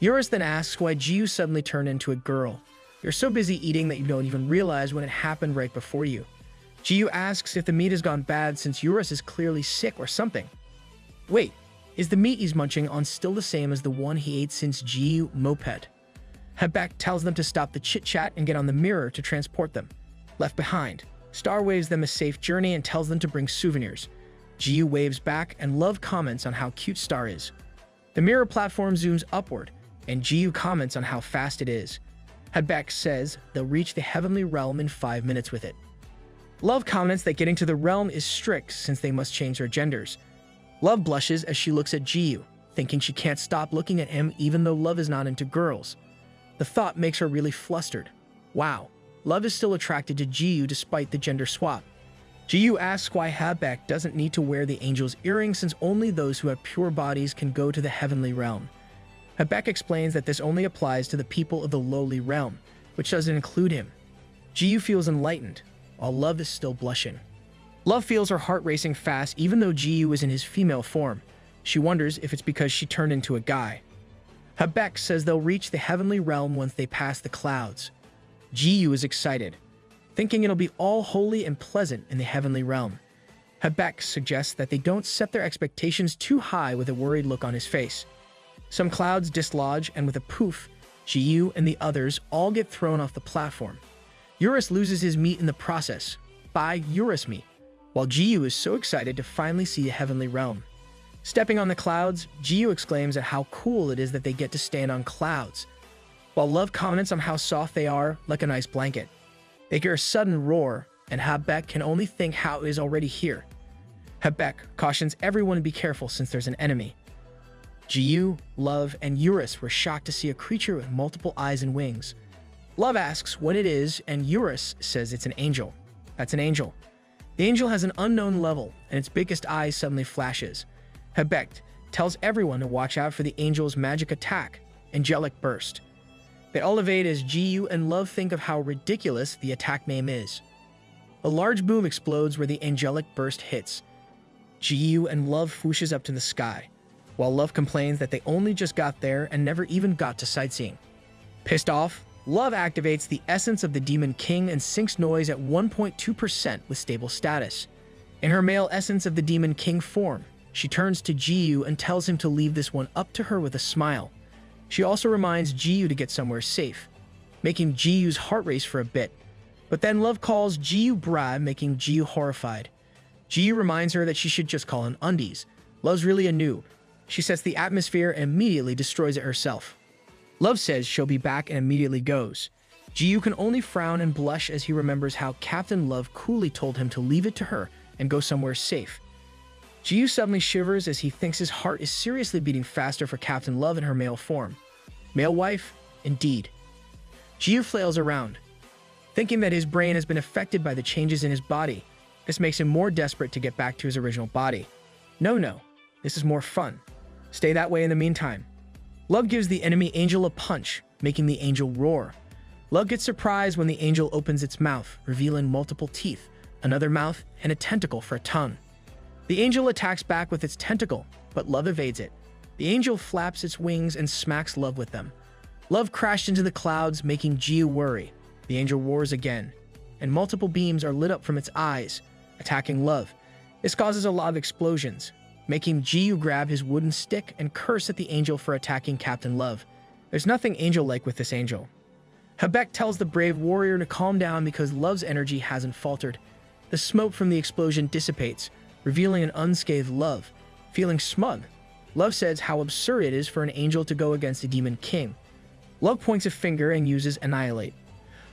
Eurus then asks why Jiyu suddenly turned into a girl. You're so busy eating that you don't even realize when it happened right before you. Jiyu asks if the meat has gone bad since Eurus is clearly sick or something. Wait, is the meat he's munching on still the same as the one he ate since Jiyu moped? Habek tells them to stop the chit-chat and get on the mirror to transport them. Left behind, Star waves them a safe journey and tells them to bring souvenirs. Jiyu waves back and Love comments on how cute Star is. The mirror platform zooms upward, and Jiyu comments on how fast it is. Habek says they'll reach the heavenly realm in 5 minutes with it. Love comments that getting to the realm is strict since they must change their genders. Love blushes as she looks at Jiyu, thinking she can't stop looking at him even though Love is not into girls. The thought makes her really flustered. Wow, Love is still attracted to Jiyu despite the gender swap. Jiyu asks why Habek doesn't need to wear the angel's earrings since only those who have pure bodies can go to the heavenly realm. Habek explains that this only applies to the people of the lowly realm, which doesn't include him. Jiyu feels enlightened, while Love is still blushing. Love feels her heart racing fast even though Jiyu is in his female form. She wonders if it's because she turned into a guy. Habek says they'll reach the heavenly realm once they pass the clouds. Jiyu is excited, thinking it'll be all holy and pleasant in the heavenly realm. Habek suggests that they don't set their expectations too high with a worried look on his face. Some clouds dislodge and with a poof, Jiyu and the others all get thrown off the platform. Eurus loses his meat in the process. By Eurus meat. While Jiyu is so excited to finally see a heavenly realm. Stepping on the clouds, Jiyu exclaims at how cool it is that they get to stand on clouds, while Love comments on how soft they are, like a nice blanket. They hear a sudden roar, and Habek can only think how it is already here. Habek cautions everyone to be careful since there's an enemy. Jiyu, Love, and Eurus were shocked to see a creature with multiple eyes and wings. Love asks what it is, and Eurus says it's an angel. That's an angel. The angel has an unknown level, and its biggest eye suddenly flashes. Habek tells everyone to watch out for the angel's magic attack, Angelic Burst. They all evade as Jiyu and Love think of how ridiculous the attack name is. A large boom explodes where the Angelic Burst hits. Jiyu and Love whooshes up to the sky, while Love complains that they only just got there and never even got to sightseeing. Pissed off, Love activates the essence of the Demon King and sinks noise at 1.2% with stable status. In her male essence of the Demon King form, she turns to Jiyu and tells him to leave this one up to her with a smile. She also reminds Jiyu to get somewhere safe, making Jiyu's heart race for a bit. But then Love calls Jiyu Bra, making Jiyu horrified. Jiyu reminds her that she should just call him Undies. Love's really a noob. She sets the atmosphere and immediately destroys it herself. Love says she'll be back and immediately goes. Jiyu can only frown and blush as he remembers how Captain Love coolly told him to leave it to her and go somewhere safe. Jiyu suddenly shivers as he thinks his heart is seriously beating faster for Captain Love in her male form. Male wife? Indeed. Jiyu flails around, thinking that his brain has been affected by the changes in his body. This makes him more desperate to get back to his original body. No, this is more fun. Stay that way in the meantime. Love gives the enemy angel a punch, making the angel roar. Love gets surprised when the angel opens its mouth, revealing multiple teeth, another mouth, and a tentacle for a tongue. The angel attacks back with its tentacle, but Love evades it. The angel flaps its wings and smacks Love with them. Love crashed into the clouds, making Jiyu worry. The angel roars again, and multiple beams are lit up from its eyes, attacking Love. This causes a lot of explosions. making Jiyu grab his wooden stick and curse at the angel for attacking Captain Love. There's nothing angel-like with this angel. Habek tells the brave warrior to calm down because Love's energy hasn't faltered. The smoke from the explosion dissipates, revealing an unscathed Love. Feeling smug, Love says how absurd it is for an angel to go against a demon king. Love points a finger and uses Annihilate.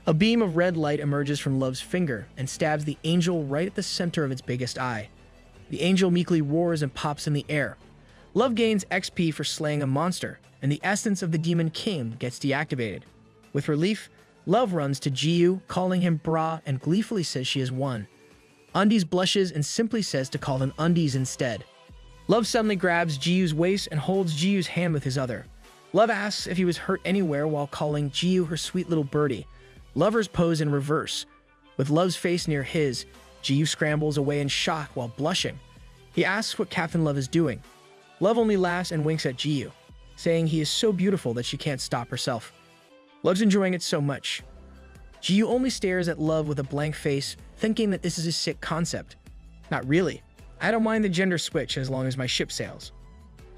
A beam of red light emerges from Love's finger and stabs the angel right at the center of its biggest eye. The angel meekly roars and pops in the air. Love gains XP for slaying a monster, and the essence of the demon king gets deactivated. With relief, Love runs to Jiyu, calling him Bra, and gleefully says she has won. Undies blushes and simply says to call him Undies instead. Love suddenly grabs Jiyu's waist and holds Jiyu's hand with his other. Love asks if he was hurt anywhere while calling Jiyu her sweet little birdie. Lovers pose in reverse. With Love's face near his, Jiyu scrambles away in shock while blushing. He asks what Captain Love is doing. Love only laughs and winks at Jiyu, saying he is so beautiful that she can't stop herself. Love's enjoying it so much. Jiyu only stares at Love with a blank face, thinking that this is a sick concept. Not really. I don't mind the gender switch as long as my ship sails.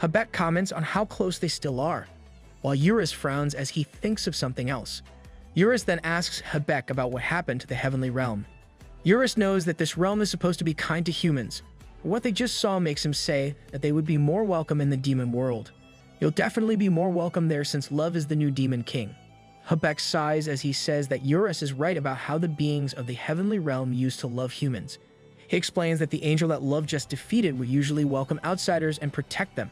Habek comments on how close they still are, while Eurus frowns as he thinks of something else. Eurus then asks Habek about what happened to the heavenly realm. Eurus knows that this realm is supposed to be kind to humans, but what they just saw makes him say that they would be more welcome in the demon world. You'll definitely be more welcome there since Love is the new demon king. Habek sighs as he says that Eurus is right about how the beings of the heavenly realm used to love humans. He explains that the angel that Love just defeated would usually welcome outsiders and protect them.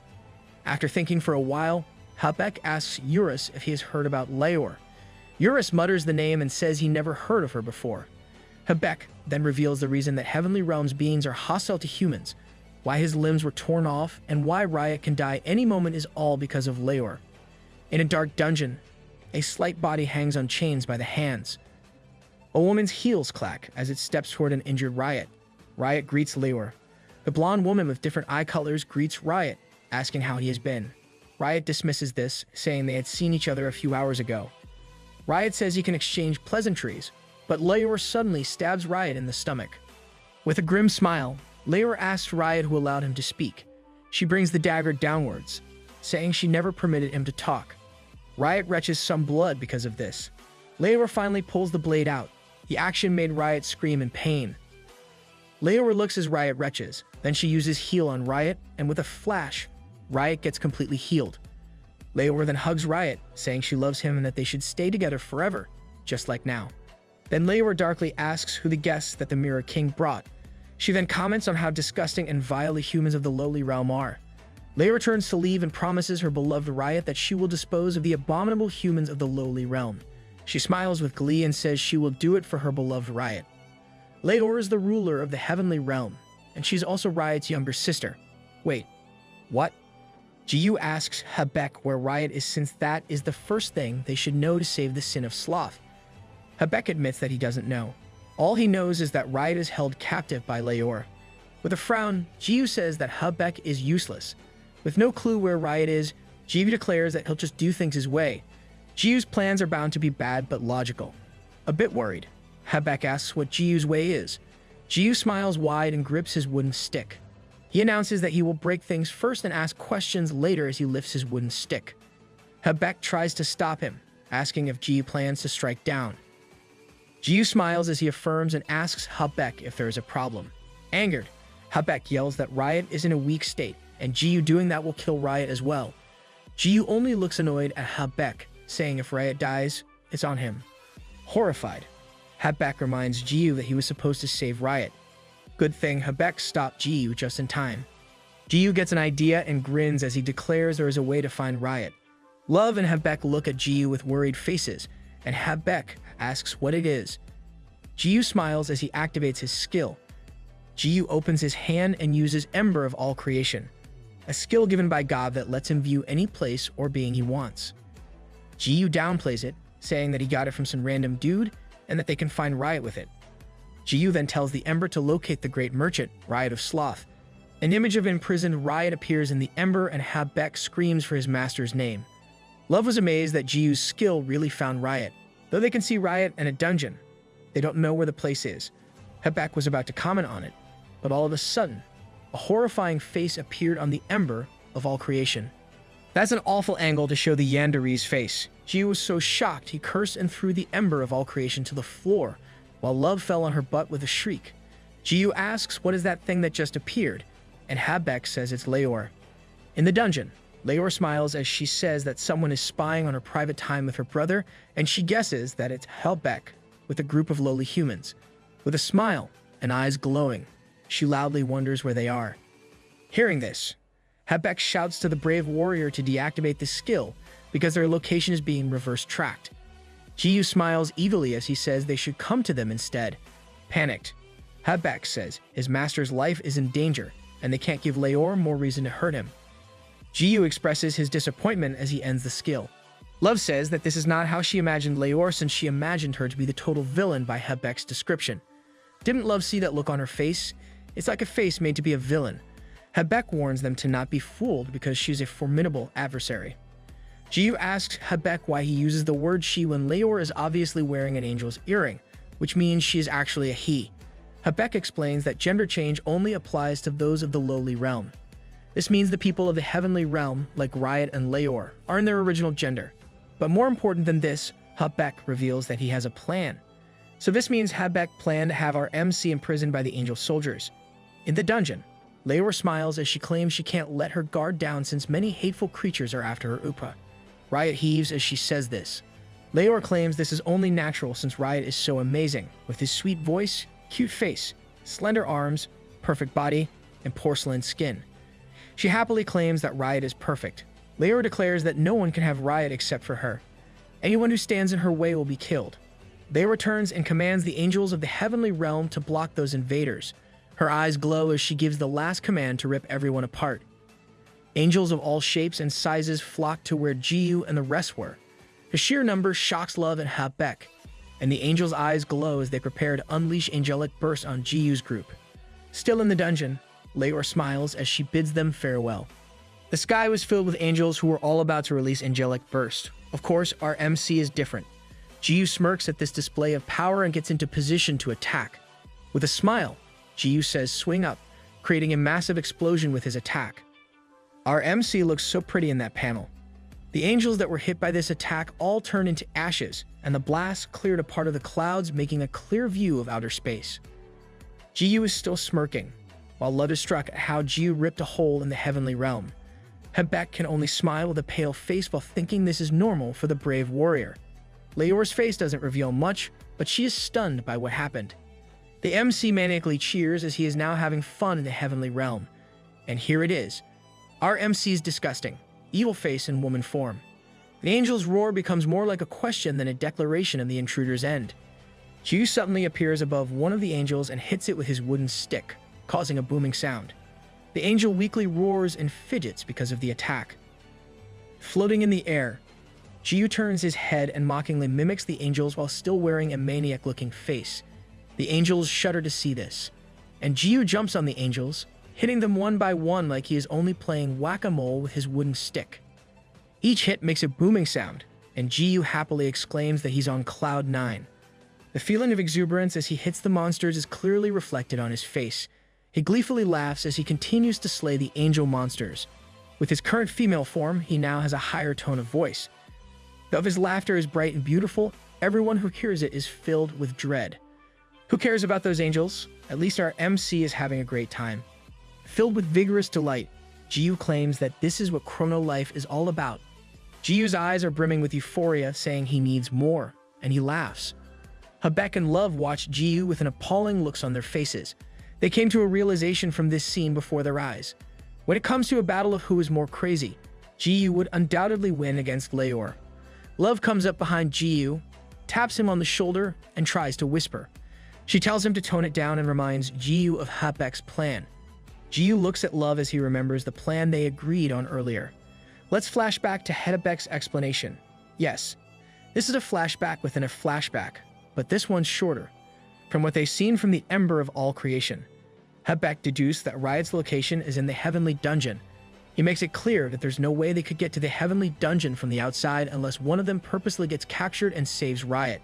After thinking for a while, Habek asks Eurus if he has heard about Leor. Eurus mutters the name and says he never heard of her before. Habek then reveals the reason that Heavenly Realm's beings are hostile to humans, why his limbs were torn off, and why Riot can die any moment is all because of Leor. In a dark dungeon, a slight body hangs on chains by the hands. A woman's heels clack as it steps toward an injured Riot. Riot greets Leor. The blonde woman with different eye colors greets Riot, asking how he has been. Riot dismisses this, saying they had seen each other a few hours ago. Riot says he can exchange pleasantries, but Leor suddenly stabs Riot in the stomach. With a grim smile, Leor asks Riot who allowed him to speak. She brings the dagger downwards, saying she never permitted him to talk. Riot retches some blood because of this. Leor finally pulls the blade out. The action made Riot scream in pain. Leor looks as Riot retches, then she uses heal on Riot, and with a flash, Riot gets completely healed. Leor then hugs Riot, saying she loves him and that they should stay together forever, just like now. Then Leor darkly asks who the guests that the Mirror King brought. She then comments on how disgusting and vile the humans of the lowly realm are. Leor turns to leave and promises her beloved Riot that she will dispose of the abominable humans of the lowly realm. She smiles with glee and says she will do it for her beloved Riot. Leor is the ruler of the heavenly realm, and she's also Riot's younger sister. Wait, what? Jiyu asks Habek where Riot is since that is the first thing they should know to save the sin of sloth. Habek admits that he doesn't know. All he knows is that Riot is held captive by Leor. With a frown, Jiyu says that Habek is useless. With no clue where Riot is, Jiyu declares that he'll just do things his way. Jiyu's plans are bound to be bad but logical. A bit worried, Habek asks what Jiyu's way is. Jiyu smiles wide and grips his wooden stick. He announces that he will break things first and ask questions later as he lifts his wooden stick. Habek tries to stop him, asking if Jiyu plans to strike down. Jiyu smiles as he affirms and asks Habek if there is a problem. Angered, Habek yells that Riot is in a weak state, and Jiyu doing that will kill Riot as well. Jiyu only looks annoyed at Habek, saying if Riot dies, it's on him. Horrified, Habek reminds Jiyu that he was supposed to save Riot. Good thing Habek stopped Jiyu just in time. Jiyu gets an idea and grins as he declares there is a way to find Riot. Love and Habek look at Jiyu with worried faces, and Habek asks what it is. Jiyu smiles as he activates his skill. Jiyu opens his hand and uses Ember of All Creation, a skill given by God that lets him view any place or being he wants. Jiyu downplays it, saying that he got it from some random dude and that they can find Riot with it. Jiyu then tells the Ember to locate the great merchant, Riot of Sloth. An image of imprisoned Riot appears in the Ember and Habek screams for his master's name. Love was amazed that Jiyu's skill really found Riot. Though they can see Riot in a dungeon, they don't know where the place is. Habek was about to comment on it, but all of a sudden, a horrifying face appeared on the ember of all creation. That's an awful angle to show the yandere's face. Ji was so shocked he cursed and threw the ember of all creation to the floor, while Love fell on her butt with a shriek. Ji asks what is that thing that just appeared, and Habek says it's Leor. In the dungeon, Leor smiles as she says that someone is spying on her private time with her brother, and she guesses that it's Habek with a group of lowly humans. With a smile and eyes glowing, she loudly wonders where they are. Hearing this, Habek shouts to the brave warrior to deactivate the skill because their location is being reverse-tracked. Ji smiles evilly as he says they should come to them instead. Panicked, Habek says his master's life is in danger and they can't give Leor more reason to hurt him. Ji expresses his disappointment as he ends the skill. Love says that this is not how she imagined Leor since she imagined her to be the total villain by Habek's description. Didn't Love see that look on her face? It's like a face made to be a villain. Habek warns them to not be fooled because she's a formidable adversary. Ji asks Habek why he uses the word she when Leor is obviously wearing an angel's earring, which means she is actually a he. Habek explains that gender change only applies to those of the lowly realm. This means the people of the heavenly realm, like Riot and Leor, are in their original gender. But more important than this, Habek reveals that he has a plan. So this means Habek planned to have our MC imprisoned by the angel soldiers. In the dungeon, Leor smiles as she claims she can't let her guard down since many hateful creatures are after her Upa. Riot heaves as she says this. Leor claims this is only natural since Riot is so amazing, with his sweet voice, cute face, slender arms, perfect body, and porcelain skin. She happily claims that Riot is perfect. Leor declares that no one can have Riot except for her. Anyone who stands in her way will be killed. Leor returns and commands the angels of the heavenly realm to block those invaders. Her eyes glow as she gives the last command to rip everyone apart. Angels of all shapes and sizes flock to where Ji and the rest were. The sheer number shocks Love and Habek, and the angels' eyes glow as they prepare to unleash angelic bursts on Ji's group. Still in the dungeon, Leor smiles as she bids them farewell. The sky was filled with angels who were all about to release angelic burst. Of course, our MC is different. Ji smirks at this display of power and gets into position to attack. With a smile, Ji says swing up, creating a massive explosion with his attack. Our MC looks so pretty in that panel. The angels that were hit by this attack all turned into ashes, and the blast cleared a part of the clouds, making a clear view of outer space. Ji is still smirking, while Love is struck at how Ji ripped a hole in the heavenly realm. Habek can only smile with a pale face while thinking this is normal for the brave warrior. Leor's face doesn't reveal much, but she is stunned by what happened. The MC maniacally cheers as he is now having fun in the heavenly realm. And here it is. Our MC is disgusting, evil face in woman form. The angel's roar becomes more like a question than a declaration of the intruder's end. Ji suddenly appears above one of the angels and hits it with his wooden stick, causing a booming sound. The angel weakly roars and fidgets because of the attack. Floating in the air, Ji turns his head and mockingly mimics the angels while still wearing a maniac-looking face. The angels shudder to see this, and Ji jumps on the angels, hitting them one by one like he is only playing whack-a-mole with his wooden stick. Each hit makes a booming sound, and Ji happily exclaims that he's on cloud 9. The feeling of exuberance as he hits the monsters is clearly reflected on his face. He gleefully laughs as he continues to slay the angel monsters. With his current female form, he now has a higher tone of voice. Though his laughter is bright and beautiful, everyone who hears it is filled with dread. Who cares about those angels? At least our MC is having a great time. Filled with vigorous delight, Ji claims that this is what Chrono Life is all about. Ji's eyes are brimming with euphoria, saying he needs more, and he laughs. Habek and Love watch Ji with an appalling looks on their faces. They came to a realization from this scene before their eyes. When it comes to a battle of who is more crazy, Ji would undoubtedly win against Leor. Love comes up behind Ji, taps him on the shoulder, and tries to whisper. She tells him to tone it down and reminds Ji of Habek's plan. Ji looks at Love as he remembers the plan they agreed on earlier. Let's flash back to Habek's explanation. Yes, this is a flashback within a flashback, but this one's shorter. From what they've seen from the Ember of all creation, Habek deduced that Riot's location is in the Heavenly Dungeon. He makes it clear that there's no way they could get to the Heavenly Dungeon from the outside unless one of them purposely gets captured and saves Riot.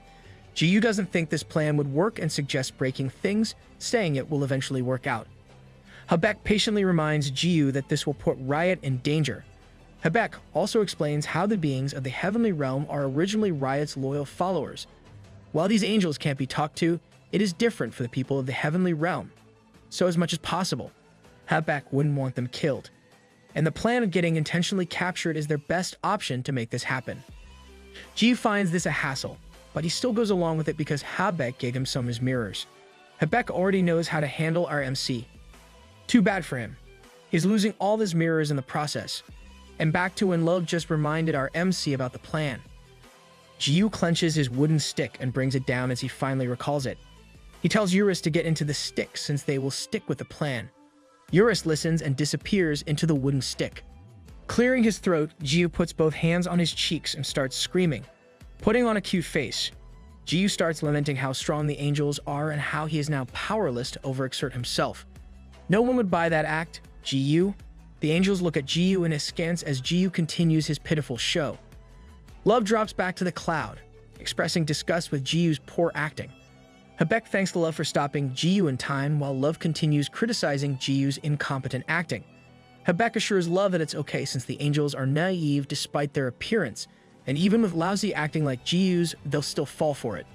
Ji doesn't think this plan would work and suggests breaking things, saying it will eventually work out. Habek patiently reminds Jiyu that this will put Riot in danger. Habek also explains how the beings of the heavenly realm are originally Riot's loyal followers. While these angels can't be talked to, it is different for the people of the heavenly realm. So as much as possible, Habek wouldn't want them killed. And the plan of getting intentionally captured is their best option to make this happen. Jiyu finds this a hassle, but he still goes along with it because Habek gave him some of his mirrors. Habek already knows how to handle our MC. Too bad for him. He's losing all his mirrors in the process. And back to when Love just reminded our MC about the plan. Jiyu clenches his wooden stick and brings it down as he finally recalls it. He tells Eurus to get into the stick since they will stick with the plan. Eurus listens and disappears into the wooden stick. Clearing his throat, Jiyu puts both hands on his cheeks and starts screaming. Putting on a cute face, Jiyu starts lamenting how strong the angels are and how he is now powerless to overexert himself. No one would buy that act, Jiyu. The angels look at Jiyu in askance as Jiyu continues his pitiful show. Love drops back to the cloud, expressing disgust with Jiyu's poor acting. Habek thanks Love for stopping Jiyu in time while Love continues criticizing Jiyu's incompetent acting. Habek assures Love that it's okay since the angels are naive despite their appearance, and even with lousy acting like Jiyu's, they'll still fall for it.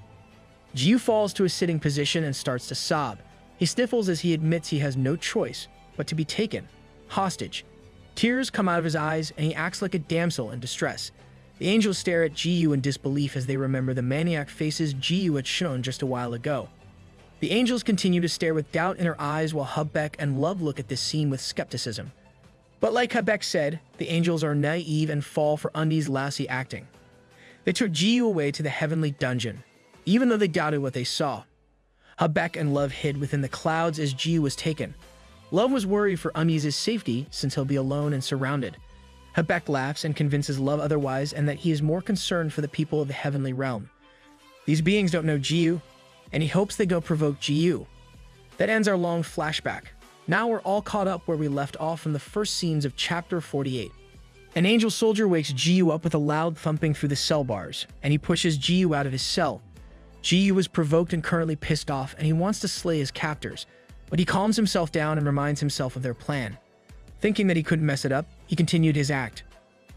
Jiyu falls to a sitting position and starts to sob. He sniffles as he admits he has no choice but to be taken hostage. Tears come out of his eyes and he acts like a damsel in distress. The angels stare at Jiyu in disbelief as they remember the maniac faces Jiyu had shown just a while ago. The angels continue to stare with doubt in their eyes while Habek and Love look at this scene with skepticism. But like Habek said, the angels are naive and fall for Undi's lousy acting. They took Jiyu away to the heavenly dungeon, even though they doubted what they saw. Habek and Love hid within the clouds as Jiyu was taken. Love was worried for Undi's safety since he'll be alone and surrounded. Habek laughs and convinces Love otherwise and that he is more concerned for the people of the heavenly realm. These beings don't know Jiyu, and he hopes they go provoke Jiyu. That ends our long flashback. Now we're all caught up where we left off from the first scenes of Chapter 48. An angel soldier wakes Jiyu up with a loud thumping through the cell bars, and he pushes Jiyu out of his cell. Jiyu is provoked and currently pissed off, and he wants to slay his captors, but he calms himself down and reminds himself of their plan. Thinking that he couldn't mess it up, he continued his act.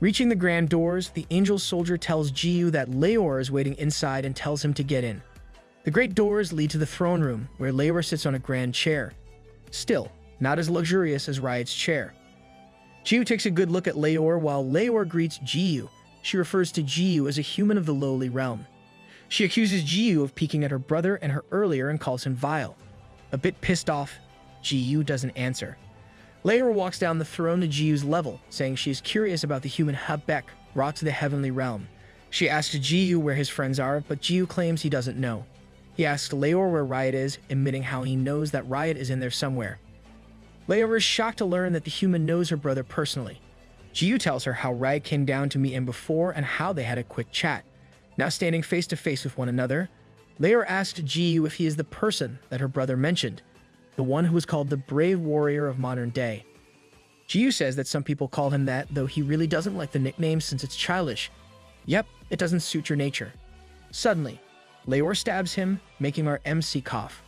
Reaching the grand doors, the angel soldier tells Jiyu that Leor is waiting inside and tells him to get in. The great doors lead to the throne room, where Leor sits on a grand chair. Still, not as luxurious as Riot's chair. Jiyu takes a good look at Leor while Leor greets Jiyu. She refers to Jiyu as a human of the lowly realm. She accuses Jiyu of peeking at her brother and her earlier and calls him vile. A bit pissed off, Jiyu doesn't answer. Leor walks down the throne to Jiyu's level, saying she is curious about the human Habek brought to the heavenly realm. She asks Jiyu where his friends are, but Jiyu claims he doesn't know. He asks Leor where Riot is, admitting how he knows that Riot is in there somewhere. Leor is shocked to learn that the human knows her brother personally. Jiyu tells her how Riot came down to meet him before and how they had a quick chat. Now standing face to face with one another, Leor asked Jiyu if he is the person that her brother mentioned, the one who was called the brave warrior of modern day. Jiyu says that some people call him that, though he really doesn't like the nickname since it's childish. Yep, it doesn't suit your nature. Suddenly, Leor stabs him, making our MC cough.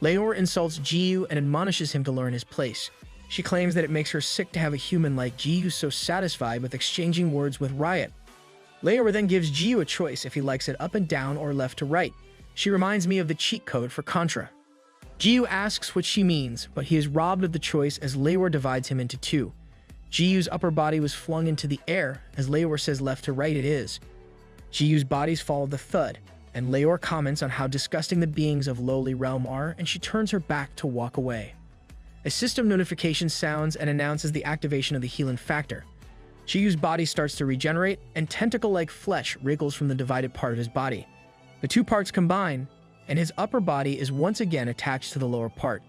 Leor insults Jiyu and admonishes him to learn his place. She claims that it makes her sick to have a human like Jiyu so satisfied with exchanging words with Riot. Leor then gives Jiyu a choice if he likes it up and down or left to right. She reminds me of the cheat code for Contra. Jiyu asks what she means, but he is robbed of the choice as Leor divides him into two. Jiyu's upper body was flung into the air, as Leor says left to right it is. Jiyu's bodies follow the thud, and Leor comments on how disgusting the beings of lowly realm are, and she turns her back to walk away. A system notification sounds and announces the activation of the healing factor. Jiyu's body starts to regenerate, and tentacle-like flesh wriggles from the divided part of his body. The two parts combine, and his upper body is once again attached to the lower part.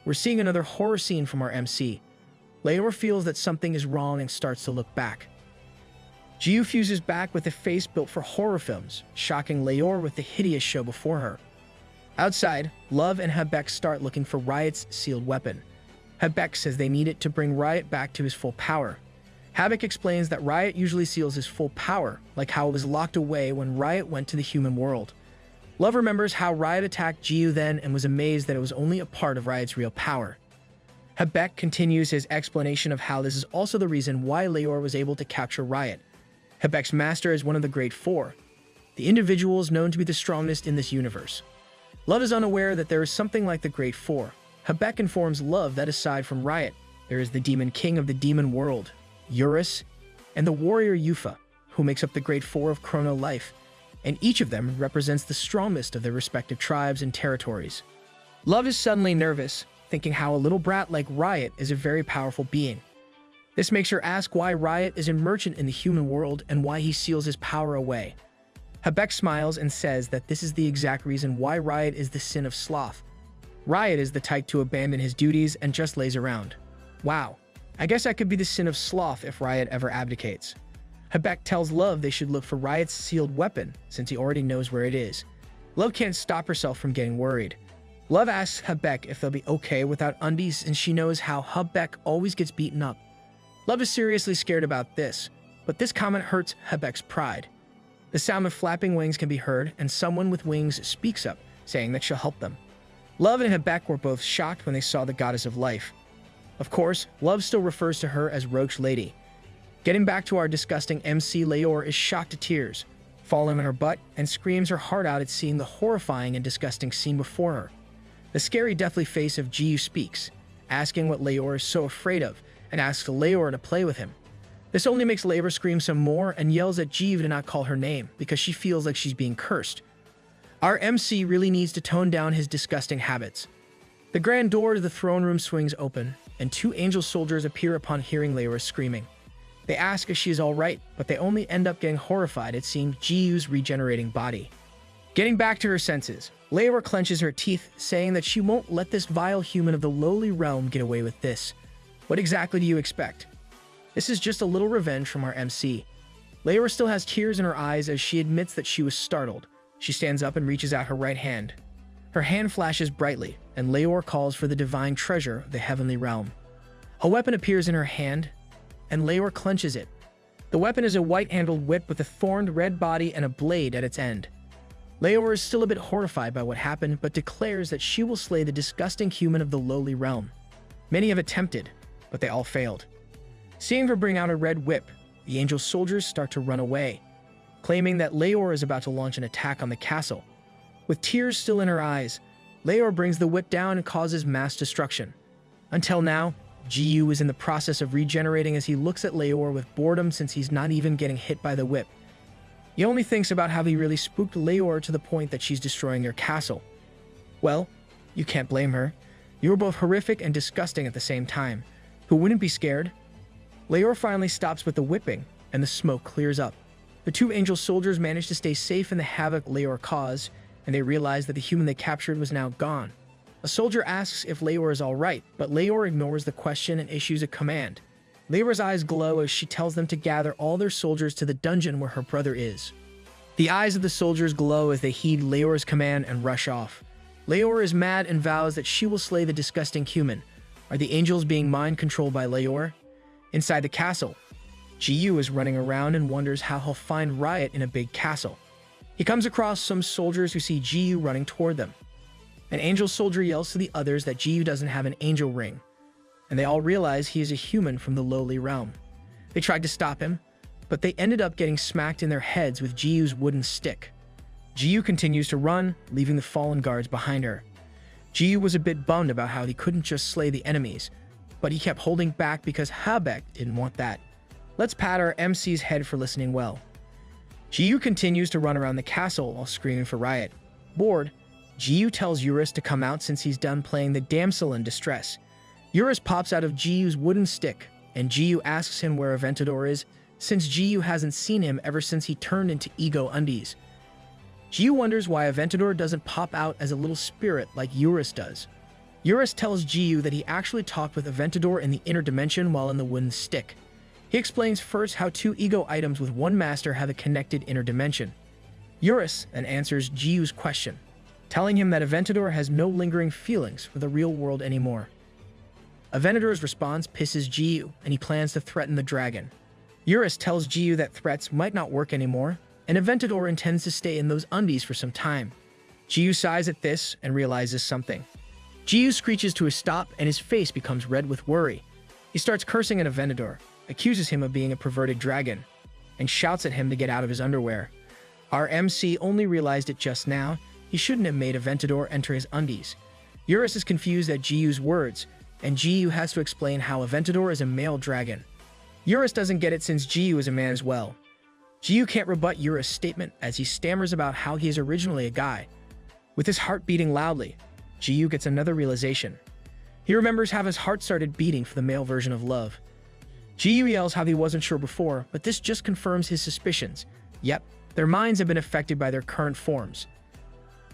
We're seeing another horror scene from our MC. Leor feels that something is wrong and starts to look back. Jiyu fuses back with a face built for horror films, shocking Leor with the hideous show before her. Outside, Love and Habek start looking for Riot's sealed weapon. Habek says they need it to bring Riot back to his full power. Habek explains that Riot usually seals his full power, like how it was locked away when Riot went to the human world. Love remembers how Riot attacked Jiyu then and was amazed that it was only a part of Riot's real power. Hebek continues his explanation of how this is also the reason why Leor was able to capture Riot. Hebek's master is one of the Great Four, the individuals known to be the strongest in this universe. Love is unaware that there is something like the Great Four. Hebek informs Love that aside from Riot, there is the Demon King of the Demon World, Eurus, and the warrior Yufa, who makes up the Great Four of Chrono Life, and each of them represents the strongest of their respective tribes and territories. Love is suddenly nervous, thinking how a little brat like Riot is a very powerful being. This makes her ask why Riot is a merchant in the human world and why he seals his power away. Hebek smiles and says that this is the exact reason why Riot is the sin of sloth. Riot is the type to abandon his duties and just lays around. Wow, I guess I could be the sin of sloth if Riot ever abdicates. Hebek tells Love they should look for Riot's sealed weapon since he already knows where it is. Love can't stop herself from getting worried. Love asks Hebek if they'll be okay without undies, and she knows how Hebek always gets beaten up. Love is seriously scared about this, but this comment hurts Hebek's pride. The sound of flapping wings can be heard, and someone with wings speaks up, saying that she'll help them. Love and Hebek were both shocked when they saw the goddess of life. Of course, Love still refers to her as Roach Lady. Getting back to our disgusting MC, Leor is shocked to tears, falling on her butt, and screams her heart out at seeing the horrifying and disgusting scene before her. The scary, deathly face of Jiyu speaks, asking what Leor is so afraid of, and asks Leor to play with him. This only makes Leor scream some more and yells at Jiyu to not call her name because she feels like she's being cursed. Our MC really needs to tone down his disgusting habits. The grand door to the throne room swings open, and two angel soldiers appear upon hearing Leor screaming. They ask if she is alright, but they only end up getting horrified at seeing Jiyu's regenerating body. Getting back to her senses, Leor clenches her teeth, saying that she won't let this vile human of the lowly realm get away with this. What exactly do you expect? This is just a little revenge from our MC. Leor still has tears in her eyes as she admits that she was startled. She stands up and reaches out her right hand. Her hand flashes brightly, and Leor calls for the divine treasure of the heavenly realm. A weapon appears in her hand, and Leor clenches it. The weapon is a white-handled whip with a thorned red body and a blade at its end. Leor is still a bit horrified by what happened, but declares that she will slay the disgusting human of the lowly realm. Many have attempted, but they all failed. Seeing her bring out a red whip, the angel soldiers start to run away, claiming that Leor is about to launch an attack on the castle. With tears still in her eyes, Leor brings the whip down and causes mass destruction. Until now, Jiyu is in the process of regenerating as he looks at Leor with boredom since he's not even getting hit by the whip. He only thinks about how he really spooked Leor to the point that she's destroying their castle. Well, you can't blame her. You were both horrific and disgusting at the same time. Who wouldn't be scared? Leor finally stops with the whipping, and the smoke clears up. The two angel soldiers manage to stay safe in the havoc Leor caused, and they realize that the human they captured was now gone. A soldier asks if Leor is alright, but Leor ignores the question and issues a command. Leor's eyes glow as she tells them to gather all their soldiers to the dungeon where her brother is. The eyes of the soldiers glow as they heed Leor's command and rush off. Leor is mad and vows that she will slay the disgusting human. Are the angels being mind-controlled by Leor? Inside the castle, Jiyu is running around and wonders how he'll find Riot in a big castle. He comes across some soldiers who see Jiyu running toward them. An angel soldier yells to the others that Jiyu doesn't have an angel ring, and they all realize he is a human from the lowly realm. They tried to stop him, but they ended up getting smacked in their heads with Jiyu's wooden stick. Jiyu continues to run, leaving the fallen guards behind her. Jiyu was a bit bummed about how he couldn't just slay the enemies, but he kept holding back because Hebek didn't want that. Let's pat our MC's head for listening well. Jiyu continues to run around the castle while screaming for Riot. Bored, Jiyu tells Eurus to come out since he's done playing the damsel in distress. Eurus pops out of Jiyu's wooden stick, and Jiyu asks him where Aventador is, since Jiyu hasn't seen him ever since he turned into Ego Undies. Jiyu wonders why Aventador doesn't pop out as a little spirit like Eurus does. Eurus tells Jiyu that he actually talked with Aventador in the inner dimension while in the wooden stick. He explains first how two ego items with one master have a connected inner dimension. Eurus then answers Jiyu's question, telling him that Aventador has no lingering feelings for the real world anymore. Aventador's response pisses Jiyu, and he plans to threaten the dragon. Eurus tells Jiyu that threats might not work anymore, and Aventador intends to stay in those undies for some time. Jiyu sighs at this and realizes something. Jiyu screeches to a stop and his face becomes red with worry. He starts cursing at Aventador, accuses him of being a perverted dragon, and shouts at him to get out of his underwear. Our MC only realized it just now. He shouldn't have made Aventador enter his undies. Eurus is confused at Jiyu's words, and Jiyu has to explain how Aventador is a male dragon. Eurus doesn't get it since Jiyu is a man as well. Jiyu can't rebut Eurus' statement as he stammers about how he is originally a guy. With his heart beating loudly, Jiyu gets another realization. He remembers how his heart started beating for the male version of love. Jiyu yells how he wasn't sure before, but this just confirms his suspicions. Yep, their minds have been affected by their current forms.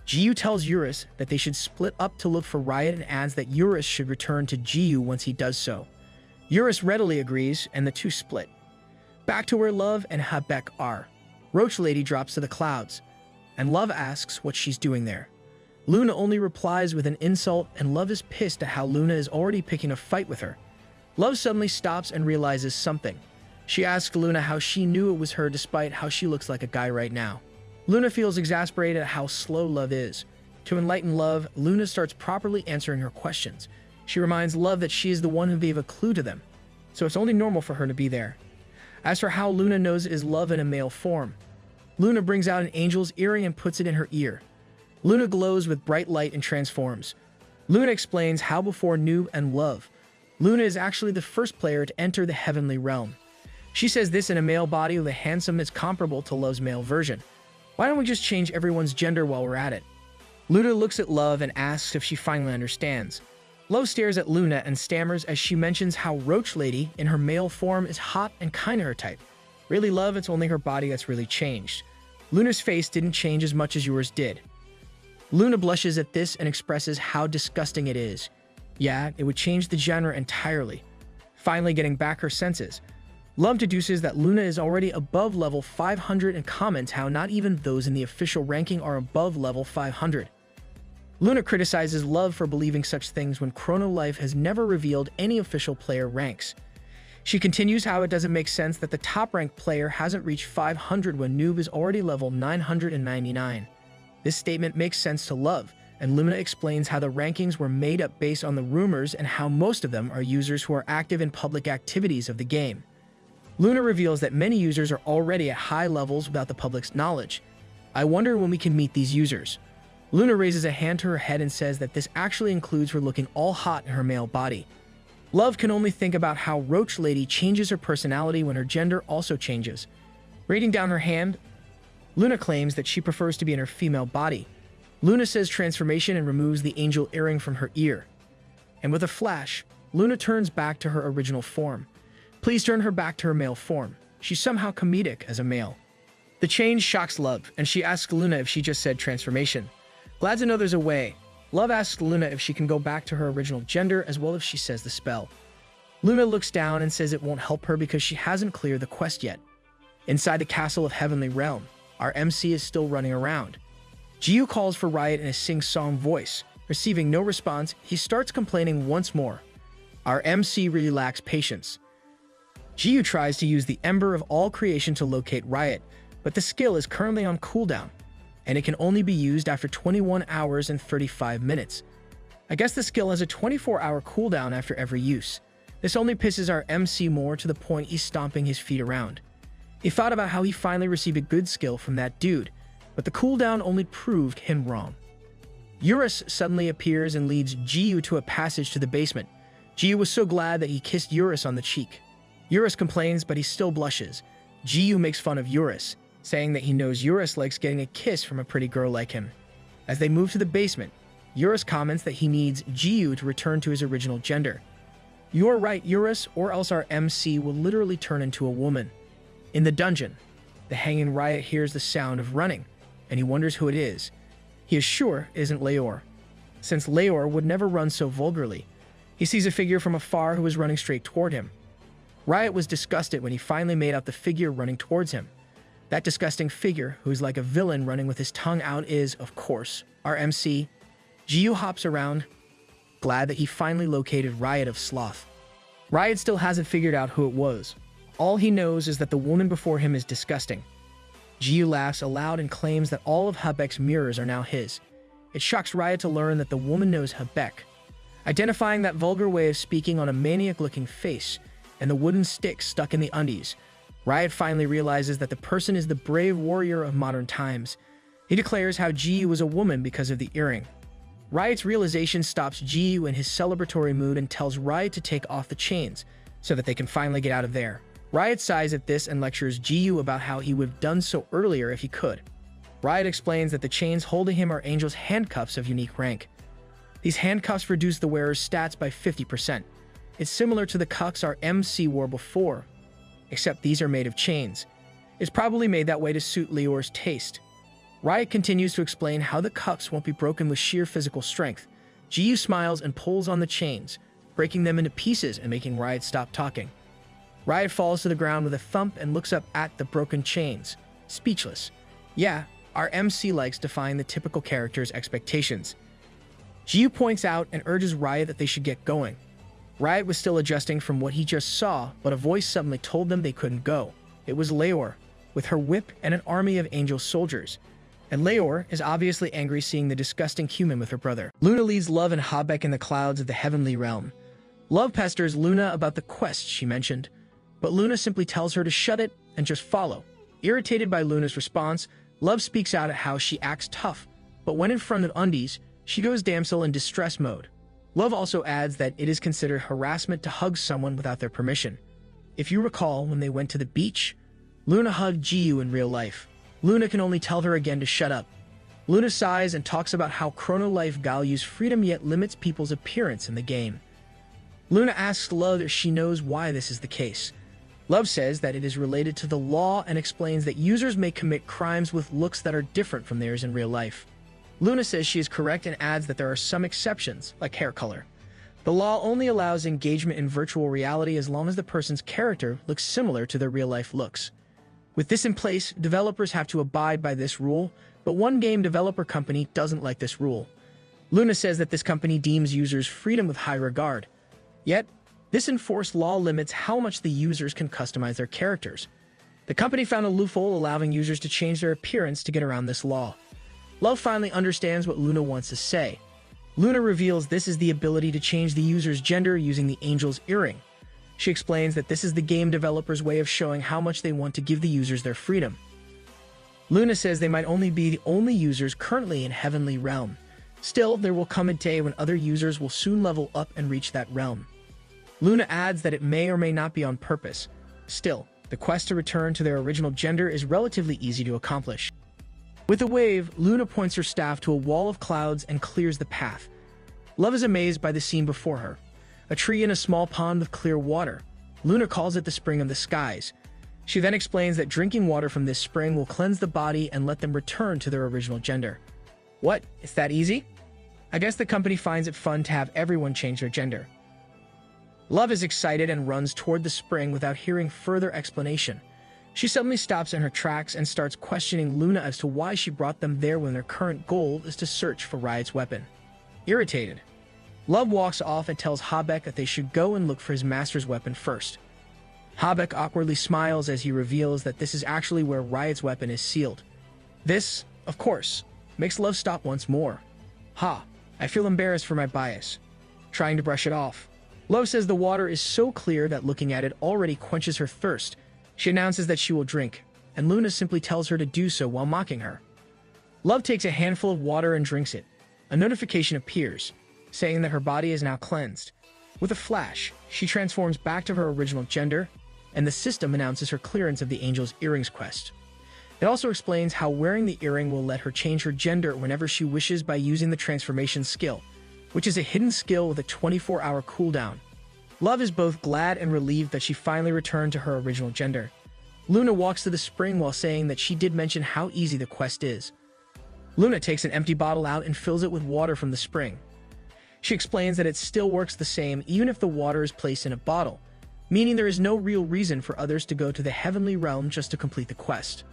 Jiyu tells Eurus that they should split up to look for Riot and adds that Eurus should return to Jiyu once he does so. Eurus readily agrees, and the two split. Back to where Love and Habek are. Roach Lady drops to the clouds, and Love asks what she's doing there. Luna only replies with an insult, and Love is pissed at how Luna is already picking a fight with her. Love suddenly stops and realizes something. She asks Luna how she knew it was her despite how she looks like a guy right now. Luna feels exasperated at how slow Love is. To enlighten Love, Luna starts properly answering her questions. She reminds Love that she is the one who gave a clue to them, so it's only normal for her to be there. As for how Luna knows it is Love in a male form, Luna brings out an angel's earring and puts it in her ear. Luna glows with bright light and transforms. Luna explains how before Noob and Love, Luna is actually the first player to enter the heavenly realm. She says this in a male body with a handsome is comparable to Love's male version. Why don't we just change everyone's gender while we're at it? Luna looks at Love and asks if she finally understands. Love stares at Luna and stammers as she mentions how Roach Lady, in her male form, is hot and kinda her type. Really, Love, it's only her body that's really changed. Luna's face didn't change as much as yours did. Luna blushes at this and expresses how disgusting it is. Yeah, it would change the genre entirely. Finally getting back her senses, Love deduces that Luna is already above level 500 and comments how not even those in the official ranking are above level 500. Luna criticizes Love for believing such things when Chrono Life has never revealed any official player ranks. She continues how it doesn't make sense that the top-ranked player hasn't reached 500 when Noob is already level 999. This statement makes sense to Love, and Luna explains how the rankings were made up based on the rumors and how most of them are users who are active in public activities of the game. Luna reveals that many users are already at high levels without the public's knowledge. I wonder when we can meet these users. Luna raises a hand to her head and says that this actually includes her looking all hot in her male body. Love can only think about how Roach Lady changes her personality when her gender also changes. Rating down her hand, Luna claims that she prefers to be in her female body. Luna says transformation and removes the angel earring from her ear. And with a flash, Luna turns back to her original form. Please turn her back to her male form. She's somehow comedic as a male. The change shocks Love, and she asks Luna if she just said transformation. Glad to know there's a way. Love asks Luna if she can go back to her original gender as well if she says the spell. Luna looks down and says it won't help her because she hasn't cleared the quest yet. Inside the castle of Heavenly Realm, our MC is still running around. Jiyu calls for Riot in a sing-song voice. Receiving no response, he starts complaining once more. Our MC really lacks patience. Jiyu tries to use the Ember of All Creation to locate Riot, but the skill is currently on cooldown, and it can only be used after 21 hours and 35 minutes. I guess the skill has a 24-hour cooldown after every use. This only pisses our MC more to the point he's stomping his feet around. He thought about how he finally received a good skill from that dude, but the cooldown only proved him wrong. Eurus suddenly appears and leads Jiyu to a passage to the basement. Jiyu was so glad that he kissed Eurus on the cheek. Eurus complains, but he still blushes. Jiyu makes fun of Eurus, saying that he knows Eurus likes getting a kiss from a pretty girl like him. As they move to the basement, Eurus comments that he needs Jiyu to return to his original gender. You're right, Eurus, or else our MC will literally turn into a woman. In the dungeon, the hanging Riot hears the sound of running, and he wonders who it is. He is sure it isn't Leor, since Leor would never run so vulgarly. He sees a figure from afar who is running straight toward him. Riot was disgusted when he finally made out the figure running towards him. That disgusting figure, who is like a villain running with his tongue out, is, of course, our MC. Jiyu hops around, glad that he finally located Riot of Sloth. Riot still hasn't figured out who it was. All he knows is that the woman before him is disgusting. Jiyu laughs aloud and claims that all of Habek's mirrors are now his. It shocks Riot to learn that the woman knows Habek. Identifying that vulgar way of speaking on a maniac-looking face and the wooden stick stuck in the undies, Riot finally realizes that the person is the brave warrior of modern times. He declares how Jiyu was a woman because of the earring. Riot's realization stops Jiyu in his celebratory mood and tells Riot to take off the chains so that they can finally get out of there. Riot sighs at this and lectures Jiyu about how he would have done so earlier if he could. Riot explains that the chains holding him are Angel's handcuffs of unique rank. These handcuffs reduce the wearer's stats by 50%. It's similar to the cuffs our MC wore before, except these are made of chains. It's probably made that way to suit Lior's taste. Riot continues to explain how the cuffs won't be broken with sheer physical strength. Jiyu smiles and pulls on the chains, breaking them into pieces and making Riot stop talking. Riot falls to the ground with a thump and looks up at the broken chains, speechless. Yeah, our MC likes defying the typical character's expectations. Jiyu points out and urges Riot that they should get going. Riot was still adjusting from what he just saw, but a voice suddenly told them they couldn't go. It was Lior, with her whip and an army of Angel soldiers. And Lior is obviously angry seeing the disgusting human with her brother. Luna leads Love and Habek in the clouds of the heavenly realm. Love pesters Luna about the quest she mentioned, but Luna simply tells her to shut it and just follow. Irritated by Luna's response, Love speaks out at how she acts tough, but when in front of Undies, she goes damsel in distress mode. Love also adds that it is considered harassment to hug someone without their permission. If you recall, when they went to the beach, Luna hugged Jiyu in real life. Luna can only tell her again to shut up. Luna sighs and talks about how Chrono Life values freedom yet limits people's appearance in the game. Luna asks Love if she knows why this is the case. Love says that it is related to the law and explains that users may commit crimes with looks that are different from theirs in real life. Luna says she is correct and adds that there are some exceptions, like hair color. The law only allows engagement in virtual reality as long as the person's character looks similar to their real-life looks. With this in place, developers have to abide by this rule, but one game developer company doesn't like this rule. Luna says that this company deems users' freedom with high regard. Yet, this enforced law limits how much the users can customize their characters. The company found a loophole allowing users to change their appearance to get around this law. Love finally understands what Luna wants to say. Luna reveals this is the ability to change the user's gender using the Angel's earring. She explains that this is the game developer's way of showing how much they want to give the users their freedom. Luna says they might only be the only users currently in Heavenly Realm. Still, there will come a day when other users will soon level up and reach that realm. Luna adds that it may or may not be on purpose. Still, the quest to return to their original gender is relatively easy to accomplish. With a wave, Luna points her staff to a wall of clouds and clears the path. Love is amazed by the scene before her. A tree in a small pond with clear water. Luna calls it the Spring of the Skies. She then explains that drinking water from this spring will cleanse the body and let them return to their original gender. What? It's that easy? I guess the company finds it fun to have everyone change their gender. Love is excited and runs toward the spring without hearing further explanation. She suddenly stops in her tracks and starts questioning Luna as to why she brought them there when their current goal is to search for Riot's weapon. Irritated, Love walks off and tells Habek that they should go and look for his master's weapon first. Habek awkwardly smiles as he reveals that this is actually where Riot's weapon is sealed. This, of course, makes Love stop once more. I feel embarrassed for my bias. Trying to brush it off. Love says the water is so clear that looking at it already quenches her thirst. She announces that she will drink, and Luna simply tells her to do so while mocking her. Love takes a handful of water and drinks it. A notification appears, saying that her body is now cleansed. With a flash, she transforms back to her original gender, and the system announces her clearance of the Angel's Earrings quest. It also explains how wearing the earring will let her change her gender whenever she wishes by using the transformation skill, which is a hidden skill with a 24-hour cooldown. Love is both glad and relieved that she finally returned to her original gender. Luna walks to the spring while saying that she did mention how easy the quest is. Luna takes an empty bottle out and fills it with water from the spring. She explains that it still works the same even if the water is placed in a bottle, meaning there is no real reason for others to go to the heavenly realm just to complete the quest.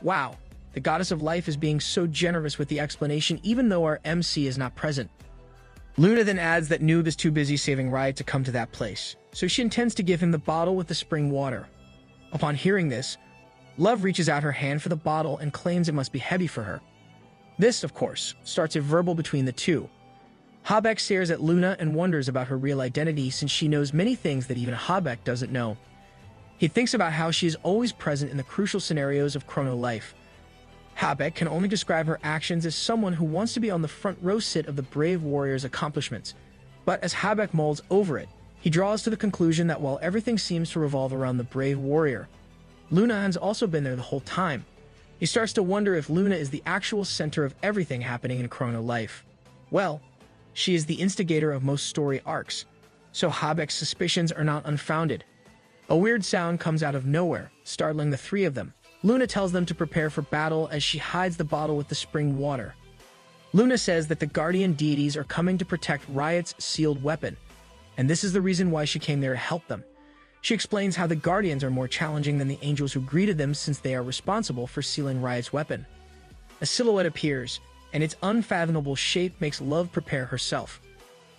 Wow, the goddess of life is being so generous with the explanation even though our MC is not present. Luna then adds that Noob is too busy saving Riot to come to that place, so she intends to give him the bottle with the spring water. Upon hearing this, Love reaches out her hand for the bottle and claims it must be heavy for her. This, of course, starts a verbal between the two. Habeck stares at Luna and wonders about her real identity since she knows many things that even Habeck doesn't know. He thinks about how she is always present in the crucial scenarios of chrono life. Habeck can only describe her actions as someone who wants to be on the front row seat of the brave warrior's accomplishments. But as Habeck mulls over it, he draws to the conclusion that while everything seems to revolve around the brave warrior, Luna has also been there the whole time. He starts to wonder if Luna is the actual center of everything happening in chrono life. Well, she is the instigator of most story arcs, so Habeck's suspicions are not unfounded. A weird sound comes out of nowhere, startling the three of them. Luna tells them to prepare for battle as she hides the bottle with the spring water. Luna says that the guardian deities are coming to protect Riot's sealed weapon, and this is the reason why she came there to help them. She explains how the guardians are more challenging than the angels who greeted them since they are responsible for sealing Riot's weapon. A silhouette appears, and its unfathomable shape makes Love prepare herself.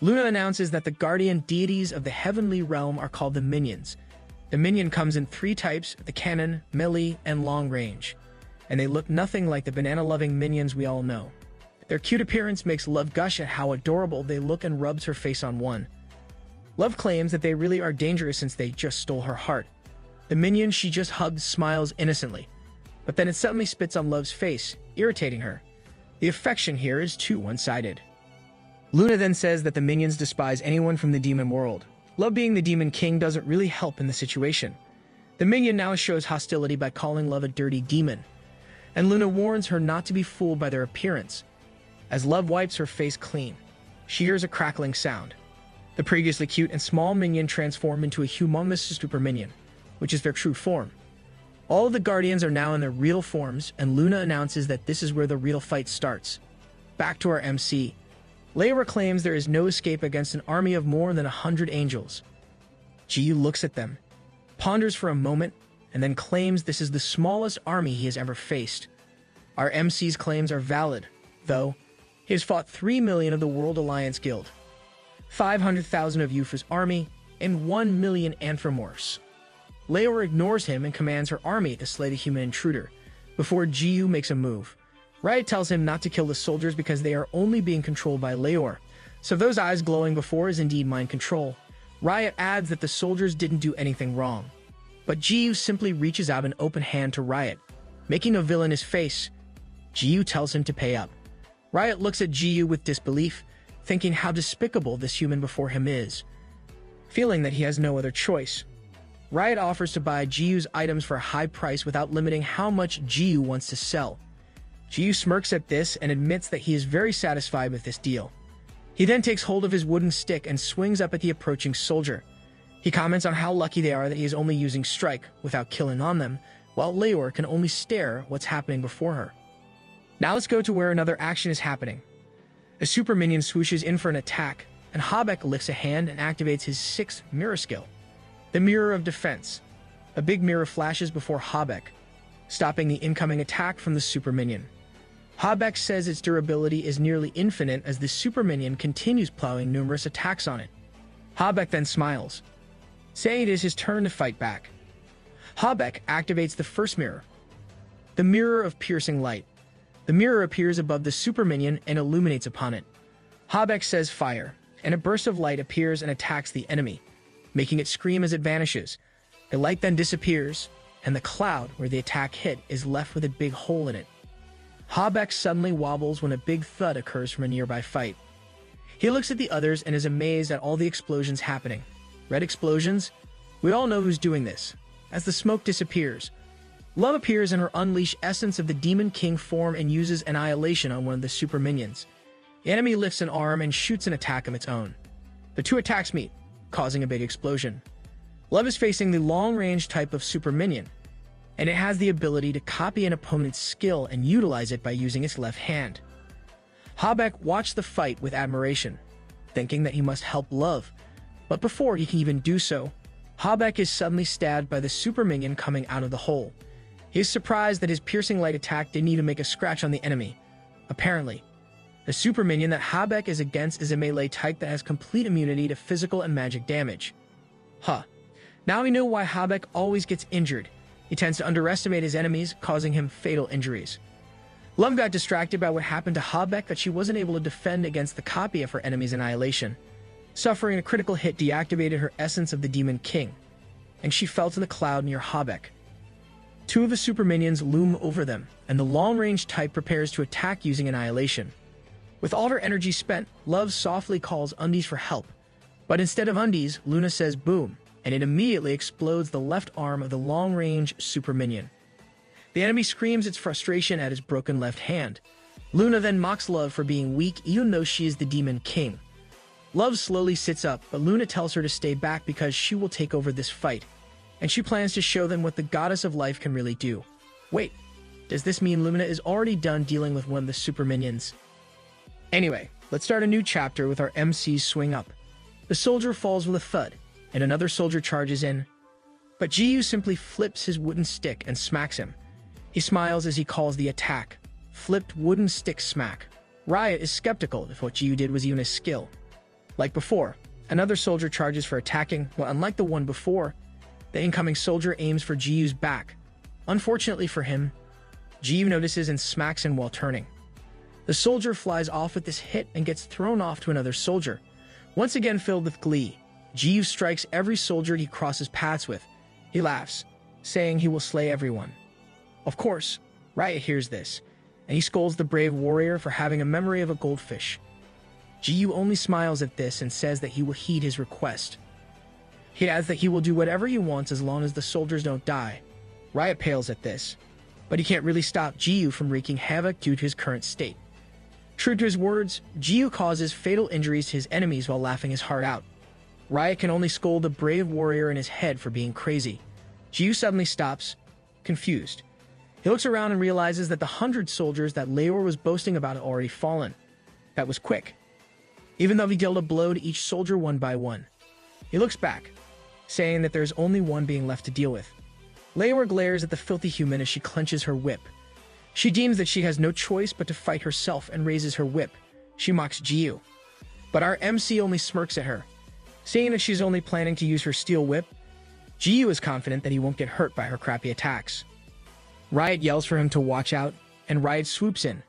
Luna announces that the guardian deities of the heavenly realm are called the minions. The minion comes in 3 types: the cannon, melee, and long range, and they look nothing like the banana-loving minions we all know. Their cute appearance makes Love gush at how adorable they look and rubs her face on one. Love claims that they really are dangerous since they just stole her heart. The minion she just hugged smiles innocently, but then it suddenly spits on Love's face, irritating her. The affection here is too one-sided. Luna then says that the minions despise anyone from the demon world. Love being the demon king doesn't really help in the situation. The minion now shows hostility by calling Love a dirty demon, and Luna warns her not to be fooled by their appearance. As Love wipes her face clean, she hears a crackling sound. The previously cute and small minion transform into a humongous super minion, which is their true form. All of the guardians are now in their real forms, and Luna announces that this is where the real fight starts. Back to our MC. Leora claims there is no escape against an army of more than 100 angels. Jiyu looks at them, ponders for a moment, and then claims this is the smallest army he has ever faced. Our MC's claims are valid, though. He has fought 3 million of the World Alliance Guild, 500,000 of Yufa's army, and 1 million Anthropomorphs. Leora ignores him and commands her army to slay the human intruder, before Jiyu makes a move. Riot tells him not to kill the soldiers because they are only being controlled by Leora, so if those eyes glowing before is indeed mind control. Riot adds that the soldiers didn't do anything wrong, but Jiyu simply reaches out an open hand to Riot, making a villainous face. Jiyu tells him to pay up. Riot looks at Jiyu with disbelief, thinking how despicable this human before him is. Feeling that he has no other choice, Riot offers to buy Jiyu's items for a high price without limiting how much Jiyu wants to sell. Jiyu smirks at this and admits that he is very satisfied with this deal. He then takes hold of his wooden stick and swings up at the approaching soldier. He comments on how lucky they are that he is only using strike without killing on them, while Leora can only stare at what's happening before her. Now let's go to where another action is happening. A super minion swooshes in for an attack, and Habeck licks a hand and activates his 6th mirror skill, the Mirror of Defense. A big mirror flashes before Habeck, stopping the incoming attack from the super minion. Habeck says its durability is nearly infinite as the super minion continues plowing numerous attacks on it. Habeck then smiles, saying it is his turn to fight back. Habeck activates the first mirror, the Mirror of Piercing Light. The mirror appears above the super minion and illuminates upon it. Habeck says fire, and a burst of light appears and attacks the enemy, making it scream as it vanishes. The light then disappears, and the cloud where the attack hit is left with a big hole in it. Habeck suddenly wobbles when a big thud occurs from a nearby fight. He looks at the others and is amazed at all the explosions happening. Red explosions? We all know who's doing this. As the smoke disappears, Love appears in her unleashed essence of the Demon King form and uses Annihilation on one of the super minions. The enemy lifts an arm and shoots an attack of its own. The 2 attacks meet, causing a big explosion. Love is facing the long-range type of super minion, and it has the ability to copy an opponent's skill and utilize it by using its left hand. Habeck watched the fight with admiration, thinking that he must help Love, but before he can even do so, Habeck is suddenly stabbed by the super minion coming out of the hole. He is surprised that his piercing light attack didn't even make a scratch on the enemy. Apparently, the super minion that Habeck is against is a melee type that has complete immunity to physical and magic damage. Now we know why Habeck always gets injured. He tends to underestimate his enemies, causing him fatal injuries. Love got distracted by what happened to Habeck that she wasn't able to defend against the copy of her enemy's annihilation. Suffering a critical hit deactivated her essence of the Demon King, and she fell to the cloud near Habeck. Two of the super minions loom over them, and the long-range type prepares to attack using annihilation. With all her energy spent, Love softly calls Undies for help, but instead of Undies, Luna says boom, and it immediately explodes the left arm of the long-range super minion. The enemy screams its frustration at his broken left hand. Luna then mocks Love for being weak even though she is the Demon King. Love slowly sits up, but Luna tells her to stay back because she will take over this fight, and she plans to show them what the Goddess of Life can really do. Wait, does this mean Luna is already done dealing with one of the super minions? Anyway, let's start a new chapter with our MC's swing up. The soldier falls with a thud, and another soldier charges in, but Jiyu simply flips his wooden stick and smacks him. He smiles as he calls the attack flipped wooden stick smack. Riot is skeptical if what Jiyu did was even a skill. Like before, another soldier charges for attacking, but unlike the one before, the incoming soldier aims for Jiyu's back. Unfortunately for him, Jiyu notices and smacks him while turning. The soldier flies off with this hit and gets thrown off to another soldier. Once again filled with glee, Jiyu strikes every soldier he crosses paths with. He laughs, saying he will slay everyone. Of course, Riot hears this, and he scolds the brave warrior for having a memory of a goldfish. Jiyu only smiles at this and says that he will heed his request. He adds that he will do whatever he wants as long as the soldiers don't die. Riot pales at this, but he can't really stop Jiyu from wreaking havoc due to his current state. True to his words, Jiyu causes fatal injuries to his enemies while laughing his heart out. Riot can only scold the brave warrior in his head for being crazy. Jiyu suddenly stops, confused. He looks around and realizes that the 100 soldiers that Leor was boasting about had already fallen. That was quick. Even though he dealt a blow to each soldier one by one. He looks back, saying that there is only one being left to deal with. Leor glares at the filthy human as she clenches her whip. She deems that she has no choice but to fight herself and raises her whip. She mocks Jiyu. But our MC only smirks at her. Seeing that she's only planning to use her steel whip, Jiyu is confident that he won't get hurt by her crappy attacks. Riot yells for him to watch out, and Riot swoops in,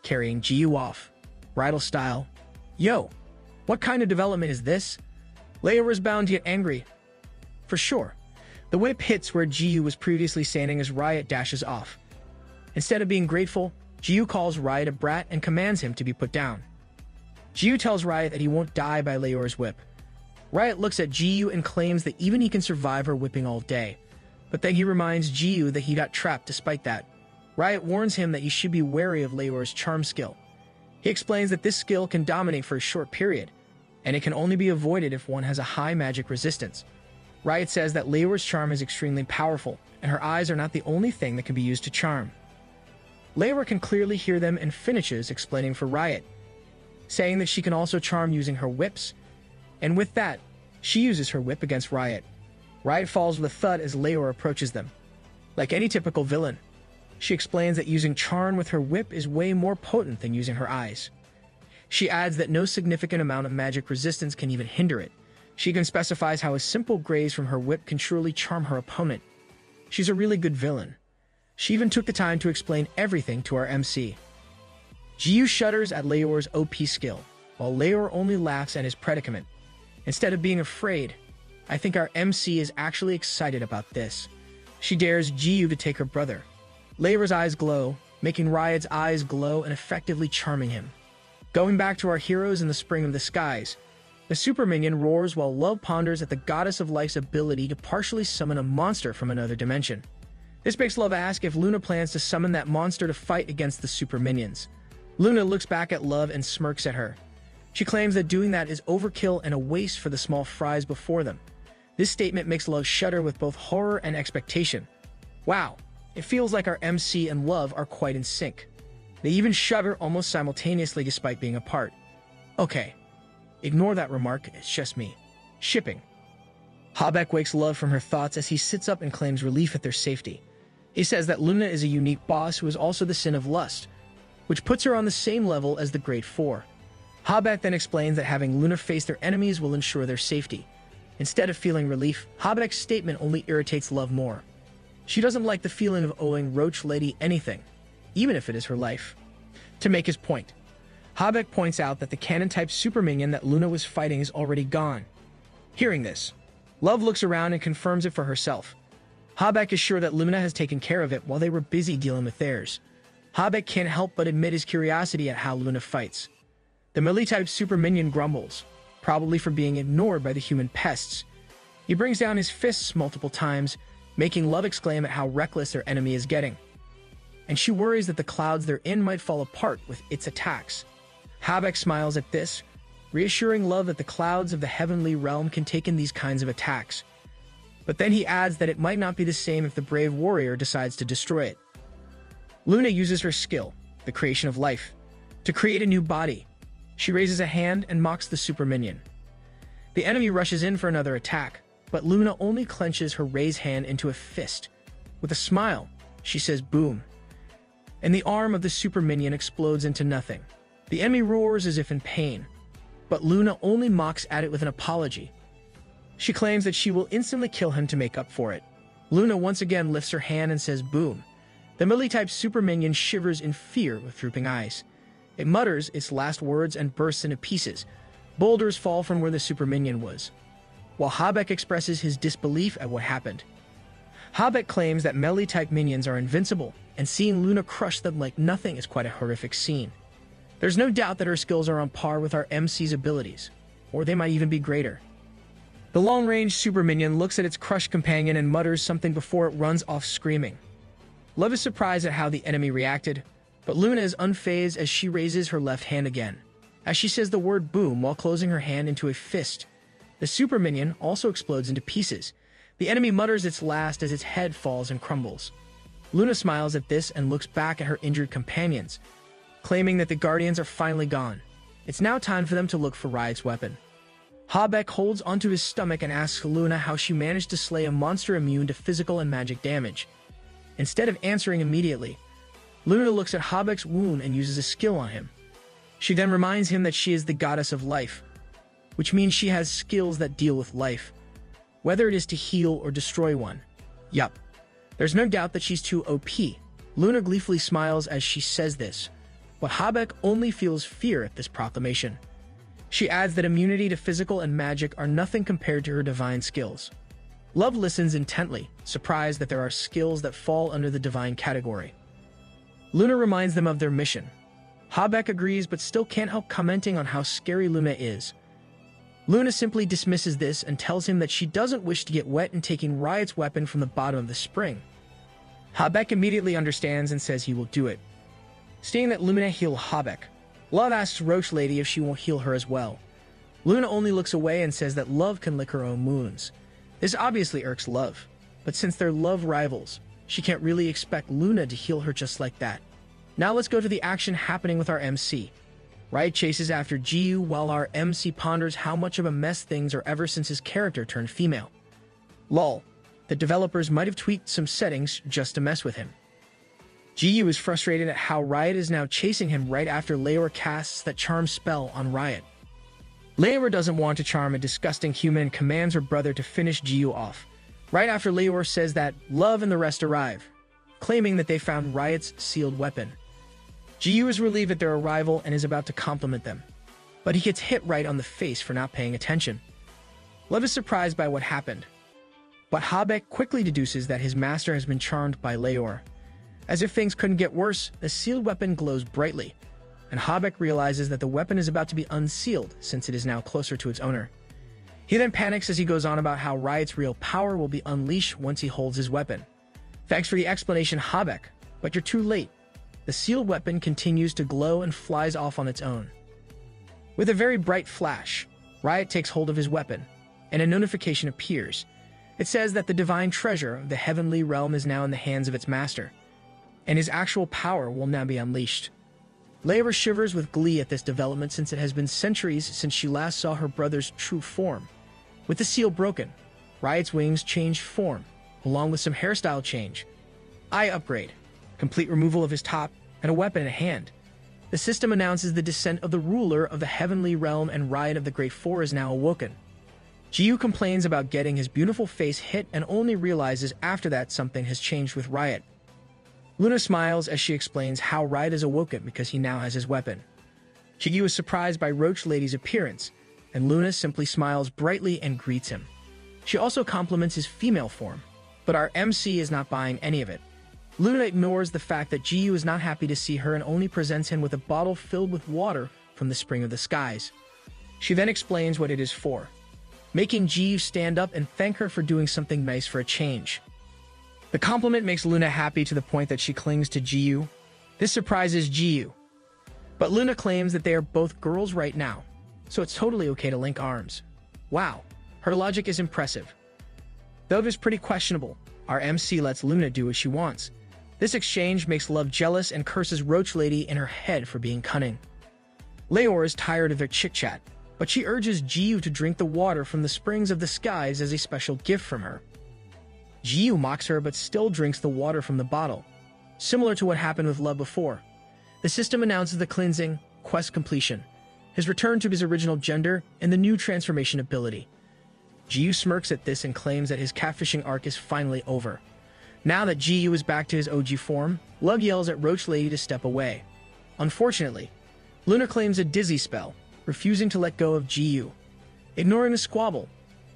carrying Jiyu off. Bridal style. Yo, what kind of development is this? Leor is bound to get angry. For sure. The whip hits where Jiyu was previously standing as Riot dashes off. Instead of being grateful, Jiyu calls Riot a brat and commands him to be put down. Jiyu tells Riot that he won't die by Leor's whip. Riot looks at Jiyu and claims that even he can survive her whipping all day. But then he reminds Jiyu that he got trapped despite that. Riot warns him that he should be wary of Leor's charm skill. He explains that this skill can dominate for a short period, and it can only be avoided if one has a high magic resistance. Riot says that Leor's charm is extremely powerful, and her eyes are not the only thing that can be used to charm. Leor can clearly hear them and finishes explaining for Riot, saying that she can also charm using her whips, and with that, she uses her whip against Riot. Riot falls with a thud as Leor approaches them. Like any typical villain, she explains that using charm with her whip is way more potent than using her eyes. She adds that no significant amount of magic resistance can even hinder it. She even specifies how a simple graze from her whip can surely charm her opponent. She's a really good villain. She even took the time to explain everything to our MC. Jiyu shudders at Leor's OP skill, while Leor only laughs at his predicament. Instead of being afraid, I think our MC is actually excited about this. She dares Jiyu to take her brother. Leor's eyes glow, making Riot's eyes glow and effectively charming him. Going back to our heroes in the Spring of the Skies, the super minion roars while Love ponders at the Goddess of Life's ability to partially summon a monster from another dimension. This makes Love ask if Luna plans to summon that monster to fight against the super minions. Luna looks back at Love and smirks at her. She claims that doing that is overkill and a waste for the small fries before them. This statement makes Love shudder with both horror and expectation. Wow, it feels like our MC and Love are quite in sync. They even shudder almost simultaneously despite being apart. Okay, ignore that remark, it's just me. Shipping. Habeck wakes Love from her thoughts as he sits up and claims relief at their safety. He says that Luna is a unique boss who is also the sin of lust, which puts her on the same level as the Great Four. Habeck then explains that having Luna face their enemies will ensure their safety. Instead of feeling relief, Habeck's statement only irritates Love more. She doesn't like the feeling of owing Roach Lady anything, even if it is her life. To make his point, Habeck points out that the cannon-type super minion that Luna was fighting is already gone. Hearing this, Love looks around and confirms it for herself. Habeck is sure that Luna has taken care of it while they were busy dealing with theirs. Habeck can't help but admit his curiosity at how Luna fights. The melee-type super minion grumbles, probably for being ignored by the human pests. He brings down his fists multiple times, making Love exclaim at how reckless their enemy is getting. And she worries that the clouds they're in might fall apart with its attacks. Habeck smiles at this, reassuring Love that the clouds of the heavenly realm can take in these kinds of attacks. But then he adds that it might not be the same if the brave warrior decides to destroy it. Luna uses her skill, the creation of life, to create a new body. She raises a hand and mocks the super minion. The enemy rushes in for another attack, but Luna only clenches her raised hand into a fist. With a smile, she says boom, and the arm of the super minion explodes into nothing. The enemy roars as if in pain, but Luna only mocks at it with an apology. She claims that she will instantly kill him to make up for it. Luna once again lifts her hand and says boom. The melee-type super minion shivers in fear with drooping eyes. It mutters its last words and bursts into pieces. Boulders fall from where the super minion was, while Habeck expresses his disbelief at what happened. Habeck claims that melee-type minions are invincible, and seeing Luna crush them like nothing is quite a horrific scene. There's no doubt that her skills are on par with our MC's abilities, or they might even be greater. The long-range super minion looks at its crushed companion and mutters something before it runs off screaming. Love is surprised at how the enemy reacted, but Luna is unfazed as she raises her left hand again, as she says the word boom while closing her hand into a fist. The super minion also explodes into pieces. The enemy mutters its last as its head falls and crumbles. Luna smiles at this and looks back at her injured companions, claiming that the Guardians are finally gone. It's now time for them to look for Riot's weapon. Habeck holds onto his stomach and asks Luna how she managed to slay a monster immune to physical and magic damage. Instead of answering immediately, Luna looks at Habeck's wound and uses a skill on him. She then reminds him that she is the goddess of life, which means she has skills that deal with life, whether it is to heal or destroy one. Yup, there's no doubt that she's too OP. Luna gleefully smiles as she says this, but Habeck only feels fear at this proclamation. She adds that immunity to physical and magic are nothing compared to her divine skills. Love listens intently, surprised that there are skills that fall under the divine category. Luna reminds them of their mission. Habeck agrees but still can't help commenting on how scary Luna is. Luna simply dismisses this and tells him that she doesn't wish to get wet in taking Riot's weapon from the bottom of the spring. Habeck immediately understands and says he will do it. Seeing that Luna heals Habeck, Love asks Roach Lady if she won't heal her as well. Luna only looks away and says that Love can lick her own wounds. This obviously irks Love, but since they're love rivals, she can't really expect Luna to heal her just like that. Now let's go to the action happening with our MC. Riot chases after Jiu while our MC ponders how much of a mess things are ever since his character turned female. Lol, the developers might have tweaked some settings just to mess with him. Jiu is frustrated at how Riot is now chasing him right after Leor casts that charm spell on Riot. Leor doesn't want to charm a disgusting human and commands her brother to finish Jiu off, right after Leor says that Love and the rest arrive, claiming that they found Riot's sealed weapon. Jiu is relieved at their arrival and is about to compliment them, but he gets hit right on the face for not paying attention. Love is surprised by what happened, but Habeck quickly deduces that his master has been charmed by Leor. As if things couldn't get worse, the sealed weapon glows brightly, and Habeck realizes that the weapon is about to be unsealed since it is now closer to its owner. He then panics as he goes on about how Riot's real power will be unleashed once he holds his weapon. Thanks for the explanation, Habeck, but you're too late. The sealed weapon continues to glow and flies off on its own. With a very bright flash, Riot takes hold of his weapon, and a notification appears. It says that the divine treasure of the heavenly realm is now in the hands of its master, and his actual power will now be unleashed. Leor shivers with glee at this development since it has been centuries since she last saw her brother's true form. With the seal broken, Riot's wings change form, along with some hairstyle change, eye upgrade, complete removal of his top, and a weapon in hand. The system announces the descent of the ruler of the heavenly realm, and Riot of the Great Four is now awoken. Jiu complains about getting his beautiful face hit and only realizes after that something has changed with Riot. Luna smiles as she explains how Riot is awoken because he now has his weapon. Jiyu is surprised by Roach Lady's appearance, and Luna simply smiles brightly and greets him. She also compliments his female form, but our MC is not buying any of it. Luna ignores the fact that Jiyu is not happy to see her and only presents him with a bottle filled with water from the spring of the skies. She then explains what it is for, making Jiyu stand up and thank her for doing something nice for a change. The compliment makes Luna happy to the point that she clings to Jiyu. This surprises Jiyu, but Luna claims that they are both girls right now, so it's totally okay to link arms. Wow, her logic is impressive. Though it is pretty questionable, our MC lets Luna do what she wants. This exchange makes Love jealous and curses Roach Lady in her head for being cunning. Leor is tired of their chit-chat, but she urges Jiyu to drink the water from the springs of the skies as a special gift from her. Jiyu mocks her but still drinks the water from the bottle, similar to what happened with Love before. The system announces the cleansing, quest completion, his return to his original gender, and the new transformation ability. Jiyu smirks at this and claims that his catfishing arc is finally over. Now that Jiyu is back to his OG form, Love yells at Roach Lady to step away. Unfortunately, Luna claims a dizzy spell, refusing to let go of Jiyu. Ignoring the squabble,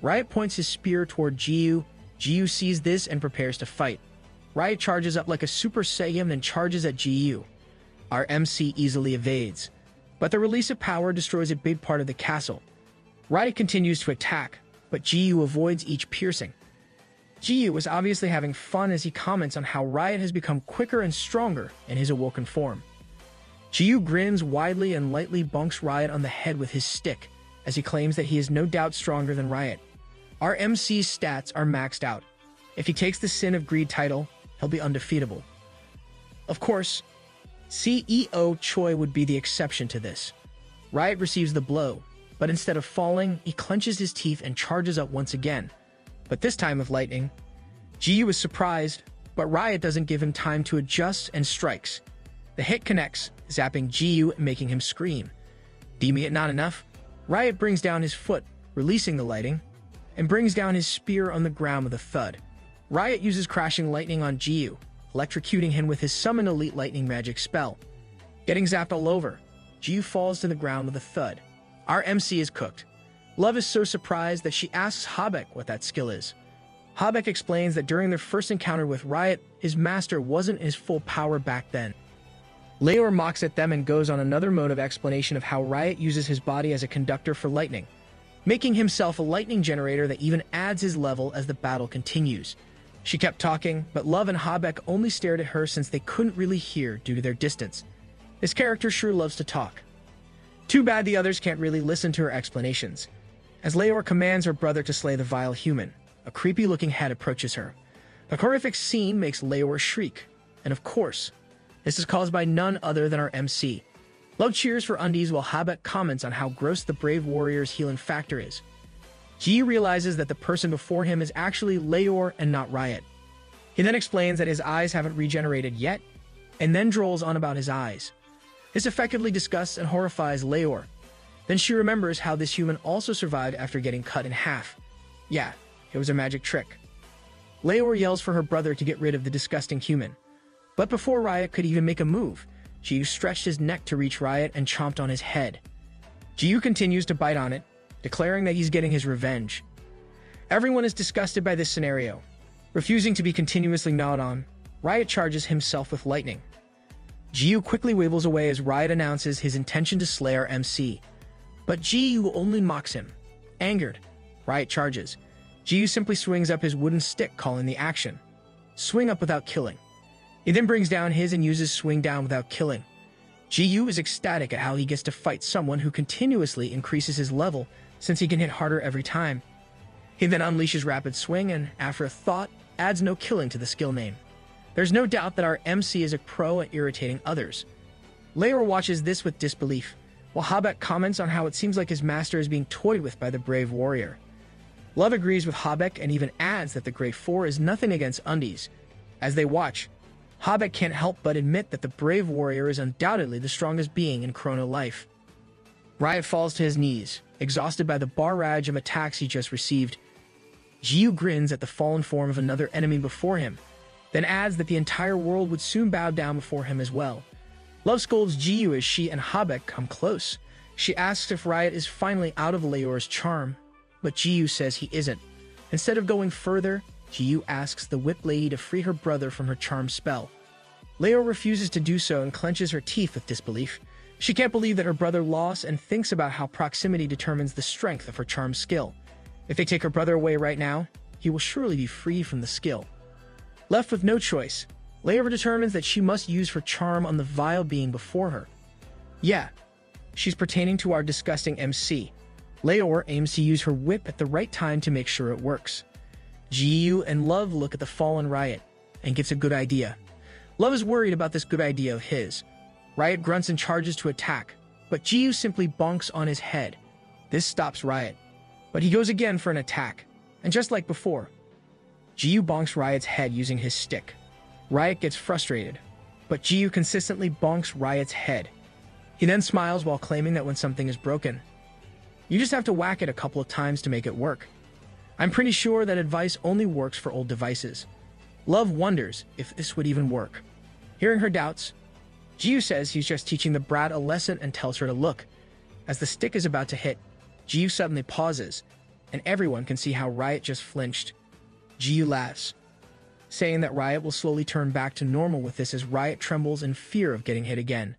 Riot points his spear toward Jiyu. Jiyu sees this and prepares to fight. Riot charges up like a Super Saiyan and charges at Jiyu. Our MC easily evades, but the release of power destroys a big part of the castle. Riot continues to attack, but Jiyu avoids each piercing. Jiyu is obviously having fun as he comments on how Riot has become quicker and stronger in his awoken form. Jiyu grins widely and lightly bonks Riot on the head with his stick, as he claims that he is no doubt stronger than Riot. Our MC's stats are maxed out. If he takes the Sin of Greed title, he'll be undefeatable. Of course, CEO Choi would be the exception to this. Riot receives the blow, but instead of falling, he clenches his teeth and charges up once again, but this time with lightning. Jiyu is surprised, but Riot doesn't give him time to adjust and strikes. The hit connects, zapping Jiyu and making him scream. Deeming it not enough, Riot brings down his foot, releasing the lightning, and brings down his spear on the ground with a thud. Riot uses crashing lightning on Jiyu, electrocuting him with his Summon Elite Lightning magic spell. Getting zapped all over, Jiyu falls to the ground with a thud. Our MC is cooked. Love is so surprised that she asks Habeck what that skill is. Habeck explains that during their first encounter with Riot, his master wasn't in his full power back then. Leor mocks at them and goes on another mode of explanation of how Riot uses his body as a conductor for lightning, making himself a lightning generator that even adds his level as the battle continues. She kept talking, but Love and Habeck only stared at her since they couldn't really hear due to their distance. This character sure loves to talk. Too bad the others can't really listen to her explanations. As Leor commands her brother to slay the vile human, a creepy-looking head approaches her. The horrific scene makes Leor shriek, and of course, this is caused by none other than our MC. Love cheers for undies while Habeck comments on how gross the brave warrior's healing factor is. Jiyu realizes that the person before him is actually Leor and not Riot. He then explains that his eyes haven't regenerated yet, and then drolls on about his eyes. This effectively disgusts and horrifies Leor. Then she remembers how this human also survived after getting cut in half. Yeah, it was a magic trick. Leor yells for her brother to get rid of the disgusting human. But before Riot could even make a move, Jiyu stretched his neck to reach Riot and chomped on his head. Jiyu continues to bite on it, declaring that he's getting his revenge. Everyone is disgusted by this scenario. Refusing to be continuously gnawed on, Riot charges himself with lightning. Jiyu quickly wavels away as Riot announces his intention to slay our MC. But Jiyu only mocks him. Angered, Riot charges. Jiyu simply swings up his wooden stick, calling the action. Swing up without killing. He then brings down his and uses swing down without killing. Jiyu is ecstatic at how he gets to fight someone who continuously increases his level since he can hit harder every time. He then unleashes rapid swing and, after a thought, adds no killing to the skill name. There's no doubt that our MC is a pro at irritating others. Leor watches this with disbelief, while Habeck comments on how it seems like his master is being toyed with by the brave warrior. Love agrees with Habeck and even adds that the Grey Four is nothing against undies. As they watch, Habeck can't help but admit that the brave warrior is undoubtedly the strongest being in Chrono life. Riot falls to his knees, exhausted by the barrage of attacks he just received. Jiyu grins at the fallen form of another enemy before him. then adds that the entire world would soon bow down before him as well. Love scolds Jiyu as she and Habek come close. She asks if Riot is finally out of Leor's charm, but Jiyu says he isn't. Instead of going further, Jiyu asks the Whip Lady to free her brother from her charm spell. Leor refuses to do so and clenches her teeth with disbelief. She can't believe that her brother lost and thinks about how proximity determines the strength of her charm skill. If they take her brother away right now, he will surely be free from the skill. Left with no choice, Leor determines that she must use her charm on the vile being before her. Yeah, she's pertaining to our disgusting MC. Leor aims to use her whip at the right time to make sure it works. Jiyu and Love look at the fallen Riot and gets a good idea. Love is worried about this good idea of his. Riot grunts and charges to attack, but Jiyu simply bonks on his head. This stops Riot, but he goes again for an attack, and just like before, Jiyu bonks Riot's head using his stick. Riot gets frustrated, but Jiyu consistently bonks Riot's head. He then smiles while claiming that when something is broken, you just have to whack it a couple of times to make it work. I'm pretty sure that advice only works for old devices. Love wonders if this would even work. Hearing her doubts, Jiyu says he's just teaching the brat a lesson and tells her to look. As the stick is about to hit, Jiyu suddenly pauses, and everyone can see how Riot just flinched. Jiyu laughs, saying that Riot will slowly turn back to normal with this as Riot trembles in fear of getting hit again.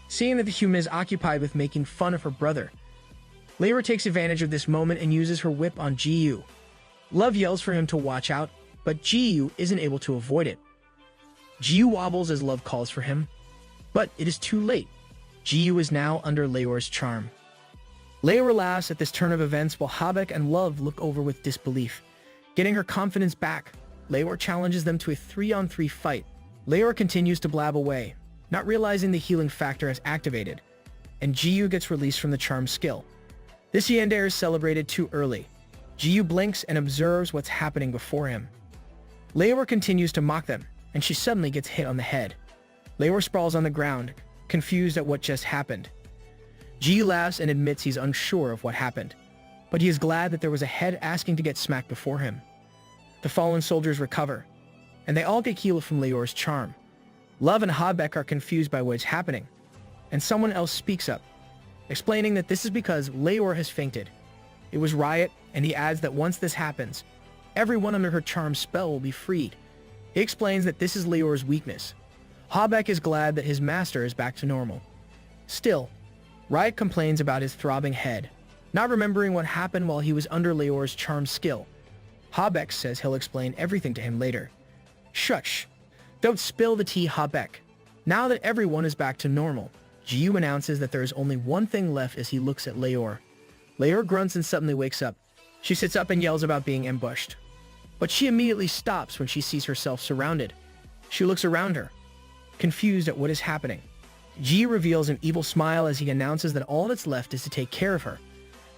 Seeing that the human is occupied with making fun of her brother, Leor takes advantage of this moment and uses her whip on Jiyu. Love yells for him to watch out, but Jiyu isn't able to avoid it. Jiyu wobbles as Love calls for him, but it is too late. Jiyu is now under Leor's charm. Leor laughs at this turn of events while Habek and Love look over with disbelief. Getting her confidence back, Leor challenges them to a 3-on-3 fight. Leor continues to blab away, not realizing the healing factor has activated, and Jiyu gets released from the charm skill. This yandere is celebrated too early. Jiyu blinks and observes what's happening before him. Leor continues to mock them, and she suddenly gets hit on the head. Leor sprawls on the ground, confused at what just happened. Jiyu laughs and admits he's unsure of what happened, but he is glad that there was a head asking to get smacked before him. The fallen soldiers recover, and they all get healed from Leor's charm. Love and Habek are confused by what is happening, and someone else speaks up, explaining that this is because Leor has fainted. It was Riot, and he adds that once this happens, everyone under her charm spell will be freed. He explains that this is Leor's weakness. Habek is glad that his master is back to normal. Still, Riot complains about his throbbing head, not remembering what happened while he was under Leor's charm skill. Habek says he'll explain everything to him later. Shush! Don't spill the tea, Habek. Now that everyone is back to normal, Jiyu announces that there is only one thing left as he looks at Leor. Leor grunts and suddenly wakes up. She sits up and yells about being ambushed. But she immediately stops when she sees herself surrounded. She looks around her, confused at what is happening. Jiyu reveals an evil smile as he announces that all that's left is to take care of her.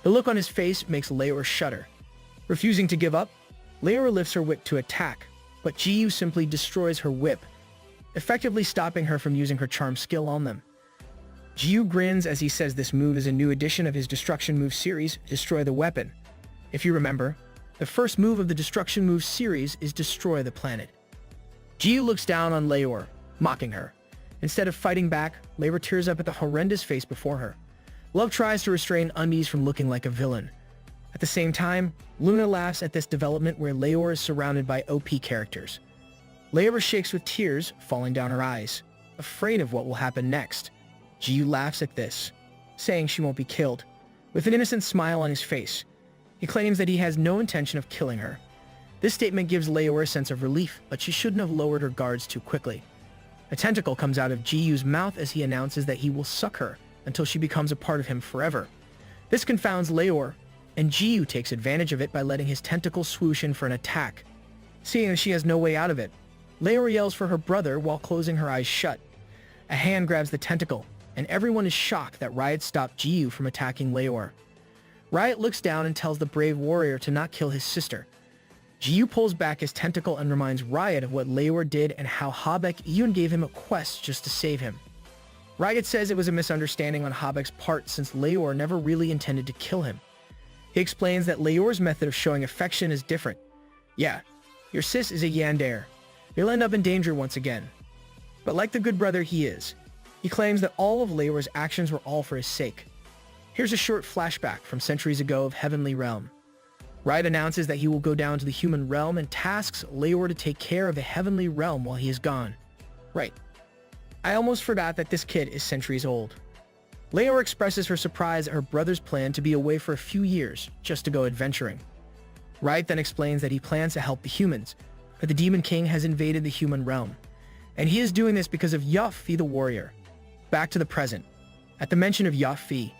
The look on his face makes Leor shudder. Refusing to give up, Leor lifts her whip to attack, but Jiyu simply destroys her whip, effectively stopping her from using her charm skill on them. Jiyu grins as he says this move is a new addition of his destruction move series, Destroy the Weapon. If you remember, the first move of the destruction move series is Destroy the Planet. Jiyu looks down on Leor, mocking her. Instead of fighting back, Leor tears up at the horrendous face before her. Love tries to restrain Undies from looking like a villain. At the same time, Luna laughs at this development where Leor is surrounded by OP characters. Leor shakes with tears falling down her eyes, afraid of what will happen next. Jiyu laughs at this, saying she won't be killed. With an innocent smile on his face, he claims that he has no intention of killing her. This statement gives Leor a sense of relief, but she shouldn't have lowered her guards too quickly. A tentacle comes out of Jiyu's mouth as he announces that he will suck her until she becomes a part of him forever. This confounds Leor, and Jiyu takes advantage of it by letting his tentacle swoosh in for an attack. Seeing that she has no way out of it, Leor yells for her brother while closing her eyes shut. A hand grabs the tentacle, and everyone is shocked that Riot stopped Jiyu from attacking Leor. Riot looks down and tells the brave warrior to not kill his sister. Jiyu pulls back his tentacle and reminds Riot of what Leor did and how Habek even gave him a quest just to save him. Riot says it was a misunderstanding on Habek's part since Leor never really intended to kill him. He explains that Leor's method of showing affection is different. Yeah, your sis is a yandere. They'll end up in danger once again. But like the good brother he is, he claims that all of Leor's actions were all for his sake. Here's a short flashback from centuries ago of Heavenly Realm. Riot announces that he will go down to the human realm and tasks Leor to take care of the Heavenly Realm while he is gone. Right. I almost forgot that this kid is centuries old. Leor expresses her surprise at her brother's plan to be away for a few years, just to go adventuring. Riot then explains that he plans to help the humans, but the Demon King has invaded the human realm, and he is doing this because of Yafi the warrior. Back to the present. At the mention of Yafi,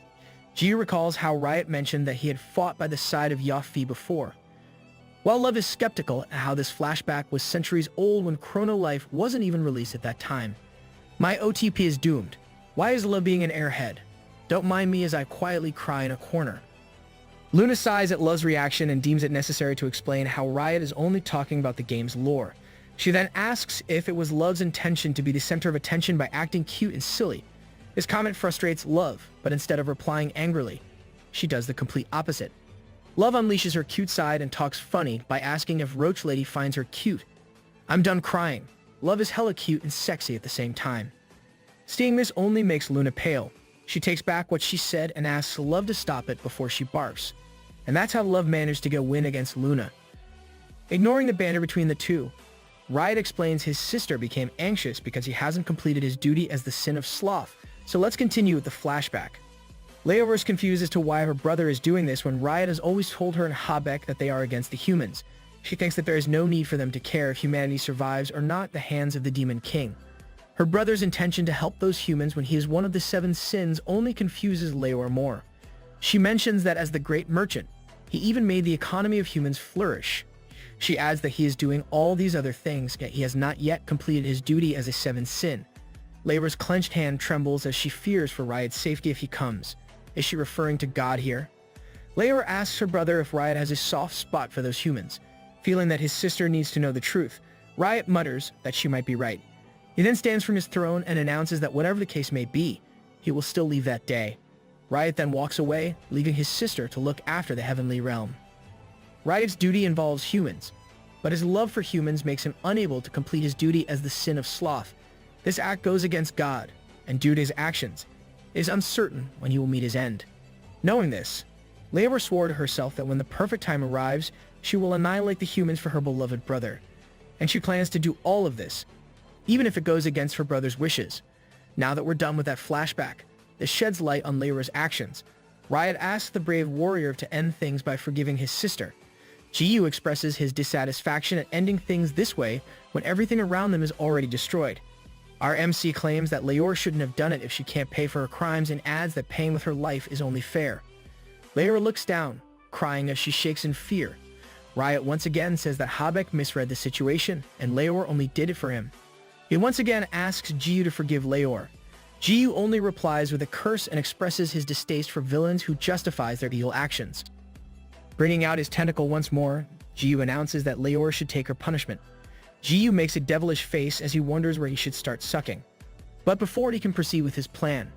Ji recalls how Riot mentioned that he had fought by the side of Yafi before. While Love is skeptical at how this flashback was centuries old when Chrono Life wasn't even released at that time. My OTP is doomed. Why is Love being an airhead? Don't mind me as I quietly cry in a corner. Luna sighs at Love's reaction and deems it necessary to explain how Riot is only talking about the game's lore. She then asks if it was Love's intention to be the center of attention by acting cute and silly. This comment frustrates Love, but instead of replying angrily, she does the complete opposite. Love unleashes her cute side and talks funny by asking if Roach Lady finds her cute. I'm done crying. Love is hella cute and sexy at the same time. Seeing this only makes Luna pale. She takes back what she said and asks Love to stop it before she barks. And that's how Love managed to get a win against Luna. Ignoring the banter between the two, Riot explains his sister became anxious because he hasn't completed his duty as the Sin of Sloth. So let's continue with the flashback. Leor is confused as to why her brother is doing this when Riot has always told her and Habeck that they are against the humans. She thinks that there is no need for them to care if humanity survives or not at the hands of the Demon King. Her brother's intention to help those humans when he is one of the 7 sins only confuses Leor more. She mentions that as the great merchant, he even made the economy of humans flourish. She adds that he is doing all these other things, yet he has not yet completed his duty as a 7th sin. Leor's clenched hand trembles as she fears for Riot's safety if he comes. Is she referring to God here? Leor asks her brother if Riot has a soft spot for those humans. Feeling that his sister needs to know the truth, Riot mutters that she might be right. He then stands from his throne and announces that whatever the case may be, he will still leave that day. Riot then walks away, leaving his sister to look after the Heavenly Realm. Riot's duty involves humans, but his love for humans makes him unable to complete his duty as the Sin of Sloth. This act goes against God, and due to his actions, it is uncertain when he will meet his end. Knowing this, Leor swore to herself that when the perfect time arrives, she will annihilate the humans for her beloved brother. And she plans to do all of this, even if it goes against her brother's wishes. Now that we're done with that flashback, this sheds light on Leor's actions. Riot asks the brave warrior to end things by forgiving his sister. Jiyu expresses his dissatisfaction at ending things this way when everything around them is already destroyed. Our MC claims that Leor shouldn't have done it if she can't pay for her crimes and adds that paying with her life is only fair. Leor looks down, crying as she shakes in fear. Riot once again says that Habeck misread the situation and Leor only did it for him. He once again asks Jiyu to forgive Leor. Jiyu only replies with a curse and expresses his distaste for villains who justifies their evil actions. Bringing out his tentacle once more, Jiyu announces that Leor should take her punishment. Jiyu makes a devilish face as he wonders where he should start sucking. But before he can proceed with his plan,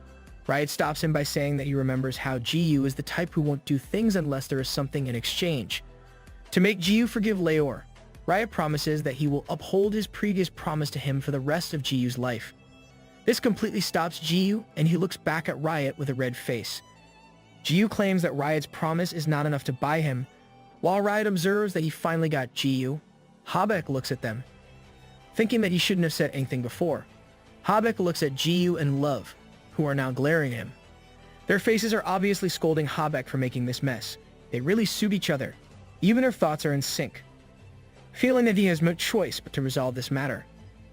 Riot stops him by saying that he remembers how Jiyu is the type who won't do things unless there is something in exchange. To make Jiyu forgive Leor, Riot promises that he will uphold his previous promise to him for the rest of Jiyu's life. This completely stops Jiyu, and he looks back at Riot with a red face. Jiyu claims that Riot's promise is not enough to buy him. While Riot observes that he finally got Jiyu, Habeck looks at them, thinking that he shouldn't have said anything before. Habeck looks at Jiyu and Love, who are now glaring at him. Their faces are obviously scolding Habeck for making this mess. They really suit each other. Even their thoughts are in sync. Feeling that he has no choice but to resolve this matter,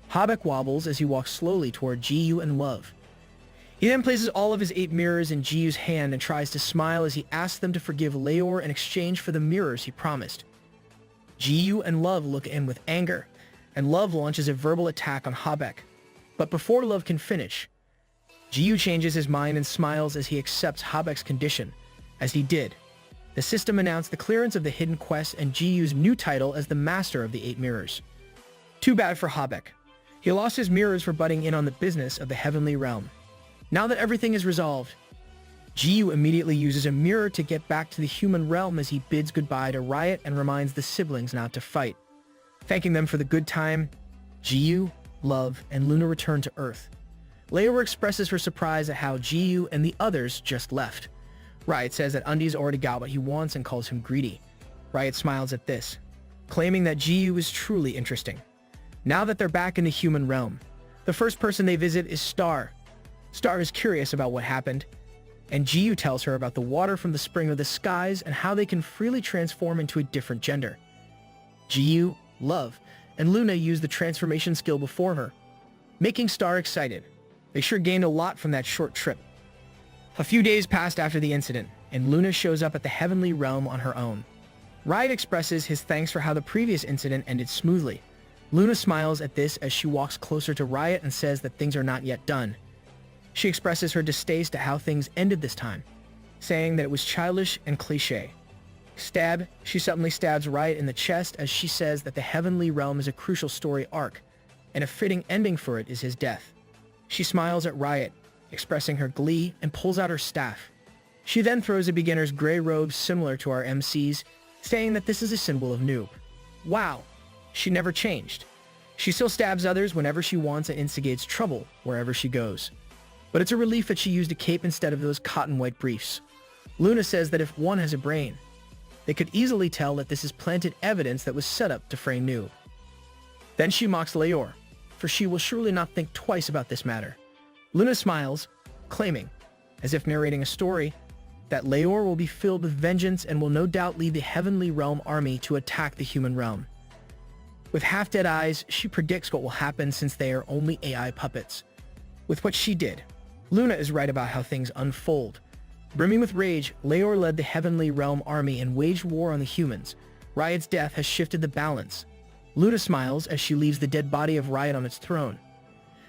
Habeck wobbles as he walks slowly toward Jiyu and Love. He then places all of his 8 mirrors in Jiyu's hand and tries to smile as he asks them to forgive Leor in exchange for the mirrors he promised. Jiyu and Love look at him with anger, and Love launches a verbal attack on Habeck. But before Love can finish, Jiyu changes his mind and smiles as he accepts Habeck's condition. As he did, the system announced the clearance of the hidden quest and Jiyu's new title as the Master of the 8 Mirrors. Too bad for Habeck. He lost his mirrors for butting in on the business of the Heavenly Realm. Now that everything is resolved, Jiyu immediately uses a mirror to get back to the human realm as he bids goodbye to Riot and reminds the siblings not to fight. Thanking them for the good time, Jiyu, Love, and Luna return to Earth. Leora expresses her surprise at how Jiyu and the others just left. Riot says that Undi's already got what he wants and calls him greedy. Riot smiles at this, claiming that Jiyu is truly interesting. Now that they're back in the human realm, the first person they visit is Star. Star is curious about what happened, and Jiyu tells her about the water from the spring of the skies and how they can freely transform into a different gender. Jiyu, Love, and Luna use the transformation skill before her, making Star excited. They sure gained a lot from that short trip. A few days passed after the incident, and Luna shows up at the heavenly realm on her own. Riot expresses his thanks for how the previous incident ended smoothly. Luna smiles at this as she walks closer to Riot and says that things are not yet done. She expresses her distaste at how things ended this time, saying that it was childish and cliché. She suddenly stabs Riot in the chest as she says that the heavenly realm is a crucial story arc, and a fitting ending for it is his death. She smiles at Riot, expressing her glee, and pulls out her staff. She then throws a beginner's gray robe similar to our MC's, saying that this is a symbol of Noob. Wow, she never changed. She still stabs others whenever she wants and instigates trouble wherever she goes. But it's a relief that she used a cape instead of those cotton white briefs. Luna says that if one has a brain, they could easily tell that this is planted evidence that was set up to frame Noob. Then she mocks Leora, for she will surely not think twice about this matter. Luna smiles, claiming, as if narrating a story, that Leora will be filled with vengeance and will no doubt lead the Heavenly Realm army to attack the human realm. With half-dead eyes, she predicts what will happen since they are only AI puppets. With what she did, Luna is right about how things unfold. Brimming with rage, Leora led the Heavenly Realm army and waged war on the humans. Riot's death has shifted the balance. Luna smiles as she leaves the dead body of Riot on its throne.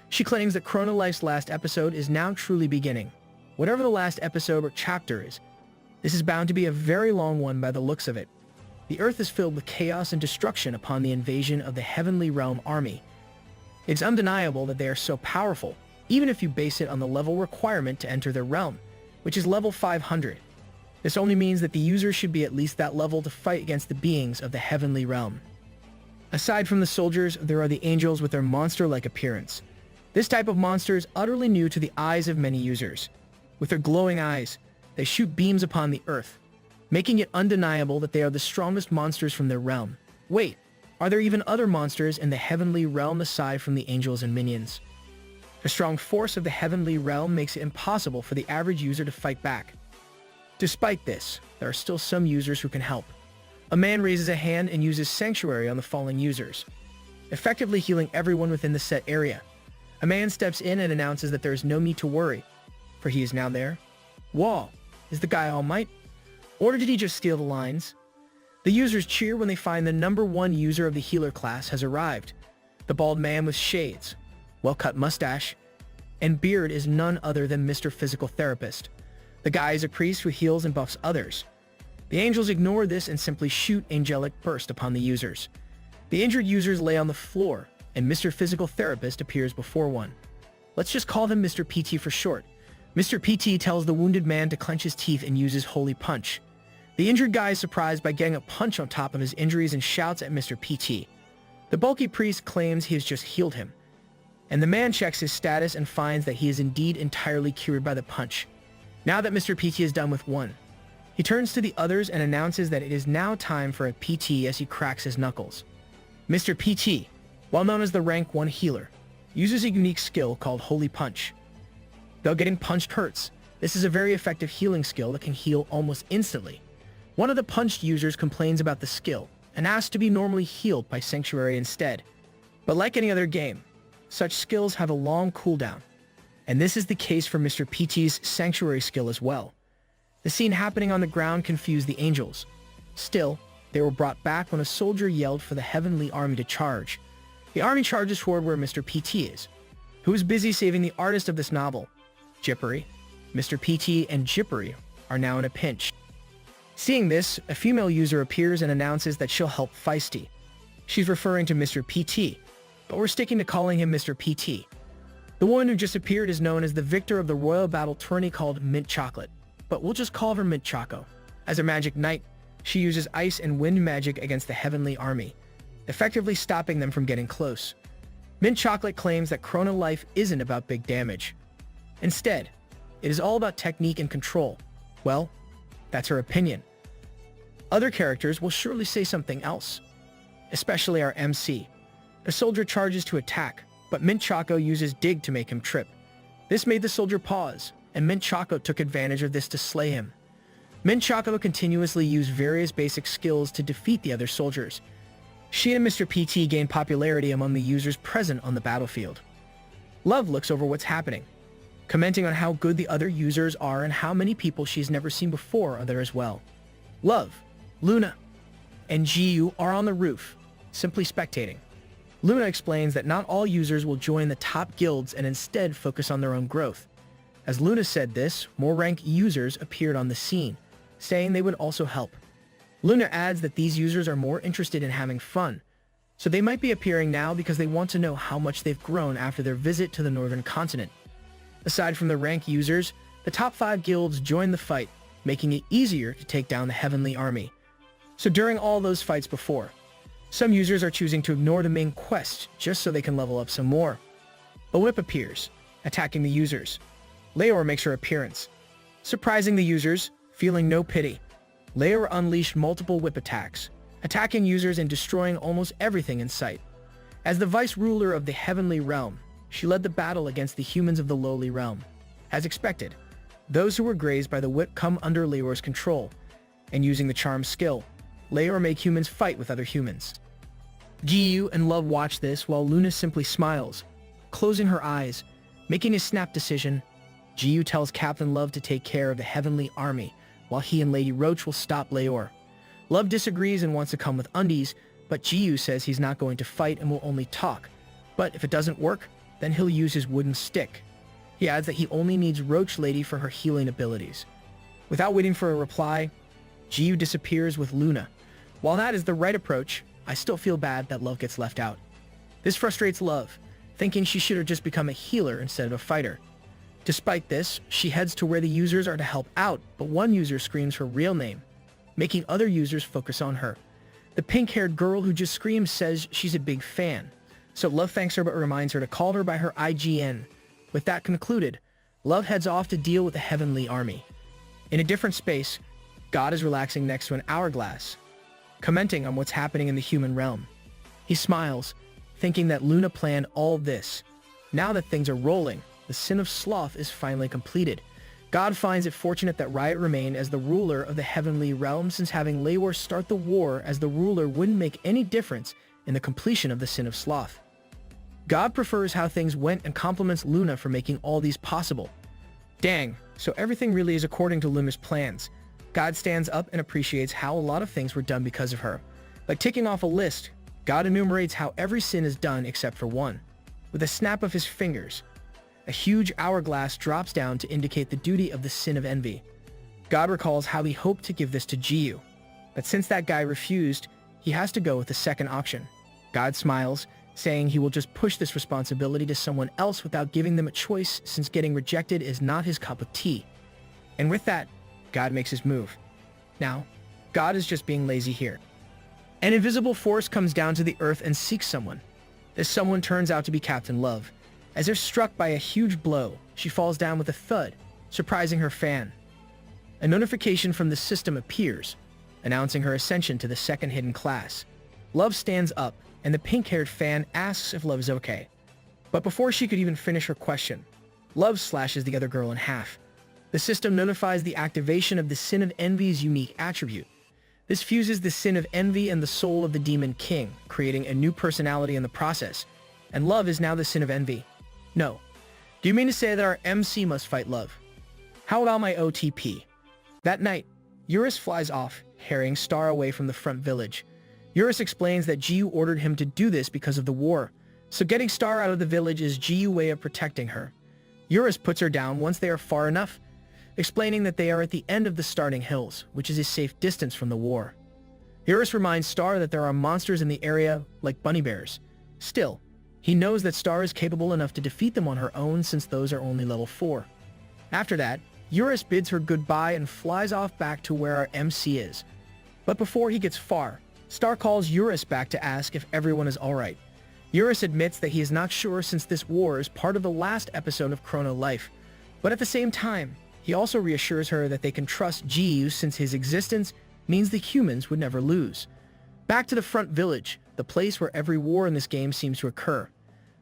She claims that Chrono Life's last episode is now truly beginning. Whatever the last episode or chapter is, this is bound to be a very long one by the looks of it. The Earth is filled with chaos and destruction upon the invasion of the Heavenly Realm army. It's undeniable that they are so powerful, even if you base it on the level requirement to enter their realm, which is level 500. This only means that the user should be at least that level to fight against the beings of the Heavenly Realm. Aside from the soldiers, there are the angels with their monster-like appearance. This type of monster is utterly new to the eyes of many users. With their glowing eyes, they shoot beams upon the earth, making it undeniable that they are the strongest monsters from their realm. Wait, are there even other monsters in the Heavenly Realm aside from the angels and minions? The strong force of the Heavenly Realm makes it impossible for the average user to fight back. Despite this, there are still some users who can help. A man raises a hand and uses Sanctuary on the fallen users, effectively healing everyone within the set area. A man steps in and announces that there is no need to worry, for he is now there. Wall, is the guy all might? Or did he just steal the lines? The users cheer when they find the #1 user of the healer class has arrived. The bald man with shades, well-cut mustache, and beard is none other than Mr. Physical Therapist. The guy is a priest who heals and buffs others. The angels ignore this and simply shoot Angelic Burst upon the users. The injured users lay on the floor, and Mr. Physical Therapist appears before one. Let's just call him Mr. PT for short. Mr. PT tells the wounded man to clench his teeth and uses Holy Punch. The injured guy is surprised by getting a punch on top of his injuries and shouts at Mr. PT. The bulky priest claims he has just healed him, and the man checks his status and finds that he is indeed entirely cured by the punch. Now that Mr. PT is done with one, he turns to the others and announces that it is now time for a PT as he cracks his knuckles. Mr. PT, well known as the rank 1 healer, uses a unique skill called Holy Punch. Though getting punched hurts, this is a very effective healing skill that can heal almost instantly. One of the punched users complains about the skill and asks to be normally healed by Sanctuary instead. But like any other game, such skills have a long cooldown, and this is the case for Mr. PT's Sanctuary skill as well. The scene happening on the ground confused the angels. Still, they were brought back when a soldier yelled for the Heavenly Army to charge. The army charges toward where Mr. PT is, who is busy saving the artist of this novel, Jippery. Mr. PT and Jippery are now in a pinch. Seeing this, a female user appears and announces that she'll help Feisty. She's referring to Mr. PT, but we're sticking to calling him Mr. PT. The woman who just appeared is known as the victor of the royal battle tourney called Mint Chocolate, but we'll just call her Mint Choco. As a magic knight, she uses ice and wind magic against the Heavenly Army, effectively stopping them from getting close. Mint Chocolate claims that Chrono Life isn't about big damage. Instead, it is all about technique and control. Well, that's her opinion. Other characters will surely say something else, especially our MC. A soldier charges to attack, but Mint Choco uses Dig to make him trip. This made the soldier pause, and Mint Choco took advantage of this to slay him. Mint Choco continuously used various basic skills to defeat the other soldiers. She and Mr. PT gained popularity among the users present on the battlefield. Love looks over what's happening, commenting on how good the other users are and how many people she's never seen before are there as well. Love, Luna, and Jiu are on the roof, simply spectating. Luna explains that not all users will join the top guilds and instead focus on their own growth. As Luna said this, more ranked users appeared on the scene, saying they would also help. Luna adds that these users are more interested in having fun, so they might be appearing now because they want to know how much they've grown after their visit to the northern continent. Aside from the rank users, the top 5 guilds join the fight, making it easier to take down the Heavenly Army. So during all those fights before, some users are choosing to ignore the main quest just so they can level up some more. A whip appears, attacking the users. Leor makes her appearance. Surprising the users, feeling no pity, Leor unleashed multiple whip attacks, attacking users and destroying almost everything in sight. As the vice-ruler of the Heavenly Realm, she led the battle against the humans of the lowly realm. As expected, those who were grazed by the whip come under Leor's control, and using the charm skill, Leor make humans fight with other humans. Jiu and Love watch this while Luna simply smiles, closing her eyes, making a snap decision. Jiu tells Captain Love to take care of the Heavenly Army, while he and Lady Roach will stop Leor. Love disagrees and wants to come with undies, but Jiu says he's not going to fight and will only talk. But if it doesn't work, then he'll use his wooden stick. He adds that he only needs Roach Lady for her healing abilities. Without waiting for a reply, Jiu disappears with Luna. While that is the right approach, I still feel bad that Love gets left out. This frustrates Love, thinking she should have just become a healer instead of a fighter. Despite this, she heads to where the users are to help out, but one user screams her real name, making other users focus on her. The pink-haired girl who just screams says she's a big fan, so Love thanks her but reminds her to call her by her IGN. With that concluded, Love heads off to deal with the Heavenly Army. In a different space, God is relaxing next to an hourglass, commenting on what's happening in the human realm. He smiles, thinking that Luna planned all this. Now that things are rolling, the sin of sloth is finally completed. God finds it fortunate that Riot remained as the ruler of the Heavenly Realm, since having Leor start the war as the ruler wouldn't make any difference in the completion of the sin of sloth. God prefers how things went and compliments Luna for making all these possible. Dang, so everything really is according to Luna's plans. God stands up and appreciates how a lot of things were done because of her. Like ticking off a list, God enumerates how every sin is done except for one. With a snap of his fingers, a huge hourglass drops down to indicate the duty of the sin of envy. God recalls how he hoped to give this to Jiu, but since that guy refused, he has to go with the second option. God smiles, saying he will just push this responsibility to someone else without giving them a choice, since getting rejected is not his cup of tea. And with that, God makes his move. Now, God is just being lazy here. An invisible force comes down to the earth and seeks someone. This someone turns out to be Captain Love. As if struck by a huge blow, she falls down with a thud, surprising her fan. A notification from the system appears, announcing her ascension to the second hidden class. Love stands up, and the pink-haired fan asks if Love is okay. But before she could even finish her question, Love slashes the other girl in half. The system notifies the activation of the Sin of Envy's unique attribute. This fuses the Sin of Envy and the soul of the Demon King, creating a new personality in the process, and Love is now the Sin of Envy. No. Do you mean to say that our MC must fight Love? How about my OTP? That night, Eurus flies off, carrying Star away from the front village. Eurus explains that Jiu ordered him to do this because of the war, so getting Star out of the village is Jiu's way of protecting her. Eurus puts her down once they are far enough, explaining that they are at the end of the starting hills, which is a safe distance from the war. Eurus reminds Star that there are monsters in the area, like bunny bears. Still, he knows that Star is capable enough to defeat them on her own, since those are only level 4. After that, Eurus bids her goodbye and flies off back to where our MC is. But before he gets far, Star calls Eurus back to ask if everyone is alright. Eurus admits that he is not sure since this war is part of the last episode of Chrono Life, but at the same time, he also reassures her that they can trust Jiyu since his existence means the humans would never lose. Back to the front village, the place where every war in this game seems to occur.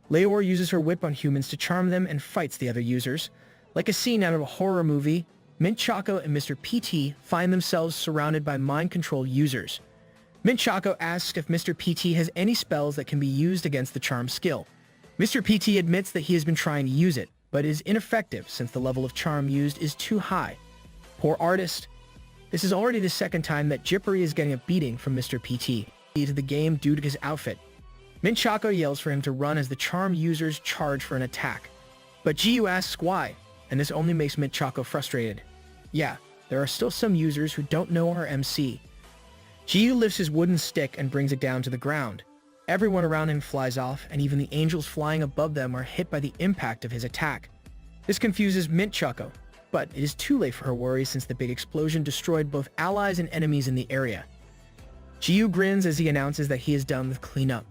Leor uses her whip on humans to charm them and fights the other users. Like a scene out of a horror movie, Mint Choco and Mr. PT find themselves surrounded by mind-controlled users. Mint Choco asks if Mr. PT has any spells that can be used against the charm skill. Mr. PT admits that he has been trying to use it, but is ineffective since the level of charm used is too high. Poor artist. This is already the second time that Jippery is getting a beating from Mr. PT to the game due to his outfit. Mint Choco yells for him to run as the charm users charge for an attack. But Jiyu asks why, and this only makes Mint Choco frustrated. Yeah, there are still some users who don't know her MC. Jiyu lifts his wooden stick and brings it down to the ground. Everyone around him flies off, and even the angels flying above them are hit by the impact of his attack. This confuses Mint Choco, but it is too late for her worries since the big explosion destroyed both allies and enemies in the area. Jiyu grins as he announces that he is done with cleanup.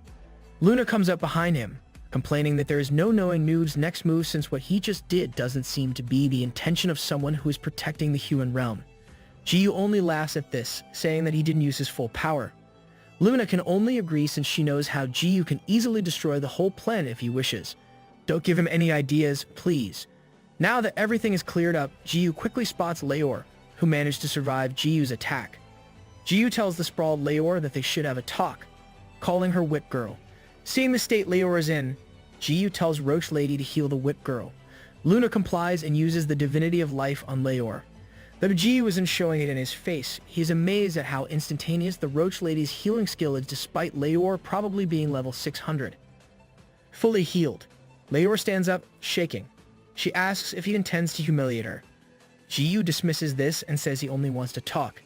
Luna comes up behind him, complaining that there is no knowing Noob's next move since what he just did doesn't seem to be the intention of someone who is protecting the human realm. Jiyu only laughs at this, saying that he didn't use his full power. Luna can only agree since she knows how Jiyu can easily destroy the whole planet if he wishes. Don't give him any ideas, please. Now that everything is cleared up, Jiyu quickly spots Leor, who managed to survive Jiyu's attack. Jiyu tells the sprawled Leor that they should have a talk, calling her Whip Girl. Seeing the state Leor is in, Jiyu tells Roach Lady to heal the Whip Girl. Luna complies and uses the Divinity of Life on Leor. Though Jiyu isn't showing it in his face, he is amazed at how instantaneous the Roach Lady's healing skill is despite Leor probably being level 600. Fully healed, Leor stands up, shaking. She asks if he intends to humiliate her. Jiyu dismisses this and says he only wants to talk.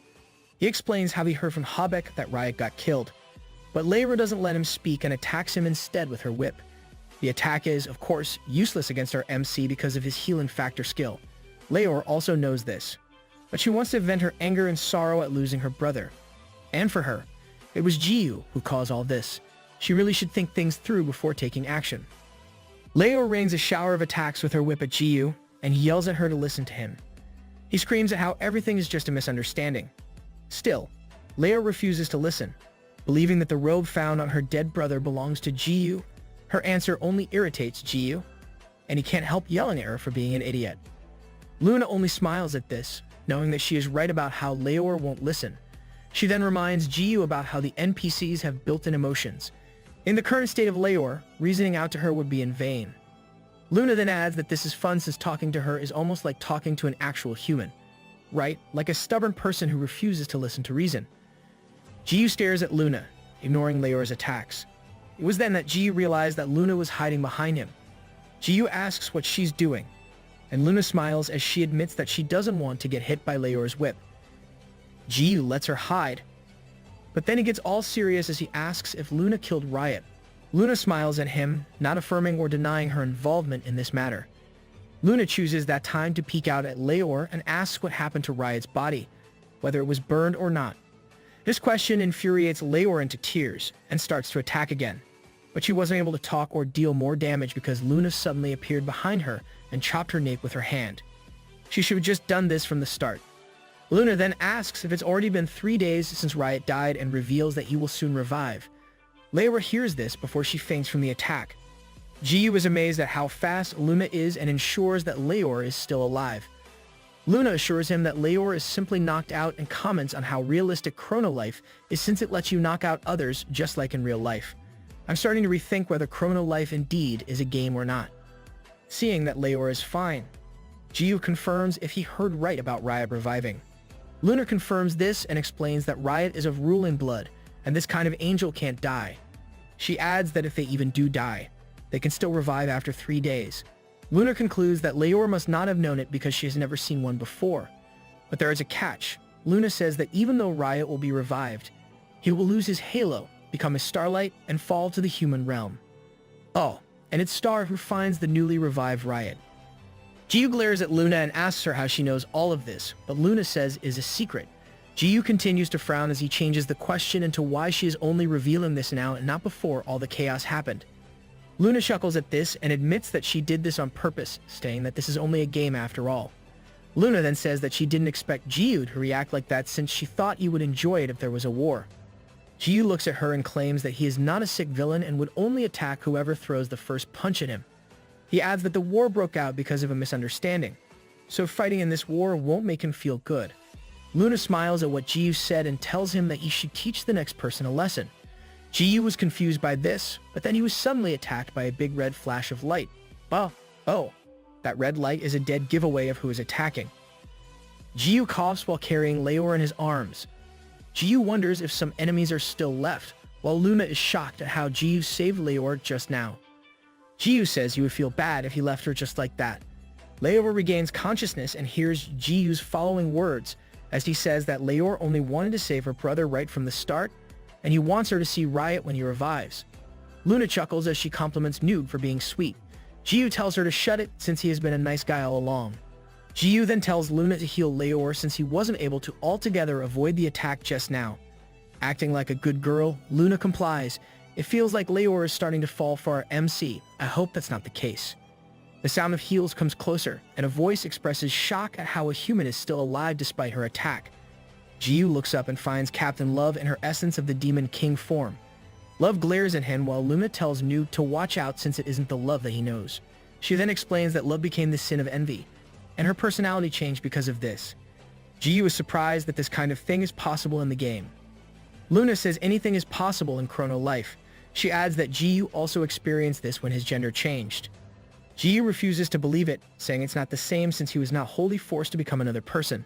He explains how he heard from Habeck that Riot got killed, but Leor doesn't let him speak and attacks him instead with her whip. The attack is, of course, useless against our MC because of his healing factor skill. Leor also knows this, but she wants to vent her anger and sorrow at losing her brother. And for her, it was Jiyu who caused all this. She really should think things through before taking action. Leor rains a shower of attacks with her whip at Jiyu, and he yells at her to listen to him. He screams at how everything is just a misunderstanding. Still, Leor refuses to listen. Believing that the robe found on her dead brother belongs to Jiyu, her answer only irritates Jiyu, and he can't help yelling at her for being an idiot. Luna only smiles at this, knowing that she is right about how Leor won't listen. She then reminds Jiyu about how the NPCs have built-in emotions. In the current state of Leor, reasoning out to her would be in vain. Luna then adds that this is fun since talking to her is almost like talking to an actual human. Right? Like a stubborn person who refuses to listen to reason. Jiyu stares at Luna, ignoring Leor's attacks. It was then that Jiyu realized that Luna was hiding behind him. Jiyu asks what she's doing, and Luna smiles as she admits that she doesn't want to get hit by Leor's whip. Jiyu lets her hide, but then he gets all serious as he asks if Luna killed Riot. Luna smiles at him, not affirming or denying her involvement in this matter. Luna chooses that time to peek out at Leor and asks what happened to Riot's body, whether it was burned or not. This question infuriates Leor into tears and starts to attack again, but she wasn't able to talk or deal more damage because Luna suddenly appeared behind her and chopped her nape with her hand. She should have just done this from the start. Luna then asks if it's already been 3 days since Riot died and reveals that he will soon revive. Leor hears this before she faints from the attack. Jiyu is amazed at how fast Luna is and ensures that Leor is still alive. Luna assures him that Leor is simply knocked out and comments on how realistic Chrono Life is since it lets you knock out others just like in real life. I'm starting to rethink whether Chrono Life indeed is a game or not. Seeing that Leor is fine, Jiyu confirms if he heard right about Riot reviving. Luna confirms this and explains that Riot is of ruling blood, and this kind of angel can't die. She adds that if they even do die, they can still revive after 3 days. Luna concludes that Leor must not have known it because she has never seen one before. But there is a catch. Luna says that even though Riot will be revived, he will lose his halo, become a starlight, and fall to the human realm. Oh, and it's Star who finds the newly revived Riot. Jiyu glares at Luna and asks her how she knows all of this, but Luna says is a secret. Jiyu continues to frown as he changes the question into why she is only revealing this now and not before all the chaos happened. Luna chuckles at this and admits that she did this on purpose, stating that this is only a game after all. Luna then says that she didn't expect Jiyu to react like that since she thought you would enjoy it if there was a war. Jiyu looks at her and claims that he is not a sick villain and would only attack whoever throws the first punch at him. He adds that the war broke out because of a misunderstanding, so fighting in this war won't make him feel good. Luna smiles at what Jiyu said and tells him that he should teach the next person a lesson. Jiyu was confused by this, but then he was suddenly attacked by a big red flash of light. Oh, that red light is a dead giveaway of who is attacking. Jiyu coughs while carrying Leor in his arms. Jiyu wonders if some enemies are still left, while Luna is shocked at how Jiyu saved Leor just now. Jiyu says he would feel bad if he left her just like that. Leor regains consciousness and hears Jiyu's following words as he says that Leor only wanted to save her brother right from the start, and he wants her to see Riot when he revives. Luna chuckles as she compliments Noob for being sweet. Jiyu tells her to shut it since he has been a nice guy all along. Jiyu then tells Luna to heal Leor since he wasn't able to altogether avoid the attack just now. Acting like a good girl, Luna complies. It feels like Leor is starting to fall for our MC. I hope that's not the case. The sound of heels comes closer, and a voice expresses shock at how a human is still alive despite her attack. Jiyu looks up and finds Captain Love in her essence of the Demon King form. Love glares at him while Luna tells Noob to watch out since it isn't the Love that he knows. She then explains that Love became the sin of envy, and her personality changed because of this. Jiyu is surprised that this kind of thing is possible in the game. Luna says anything is possible in Chrono Life. She adds that Jiyu also experienced this when his gender changed. Jiyu refuses to believe it, saying it's not the same since he was not wholly forced to become another person.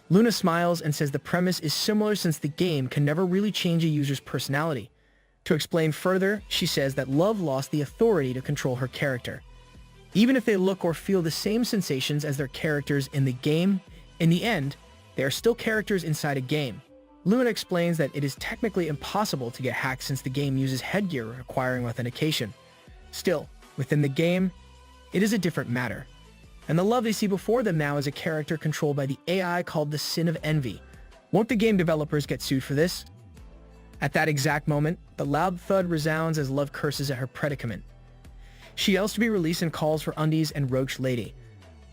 Luna smiles and says the premise is similar since the game can never really change a user's personality. To explain further, she says that Love lost the authority to control her character. Even if they look or feel the same sensations as their characters in the game, in the end, they are still characters inside a game. Luna explains that it is technically impossible to get hacked since the game uses headgear requiring authentication. Still, within the game, it is a different matter. And the Love they see before them now is a character controlled by the AI called the Sin of Envy. Won't the game developers get sued for this? At that exact moment, the loud thud resounds as Love curses at her predicament. She yells to be released and calls for Undies and Roach Lady.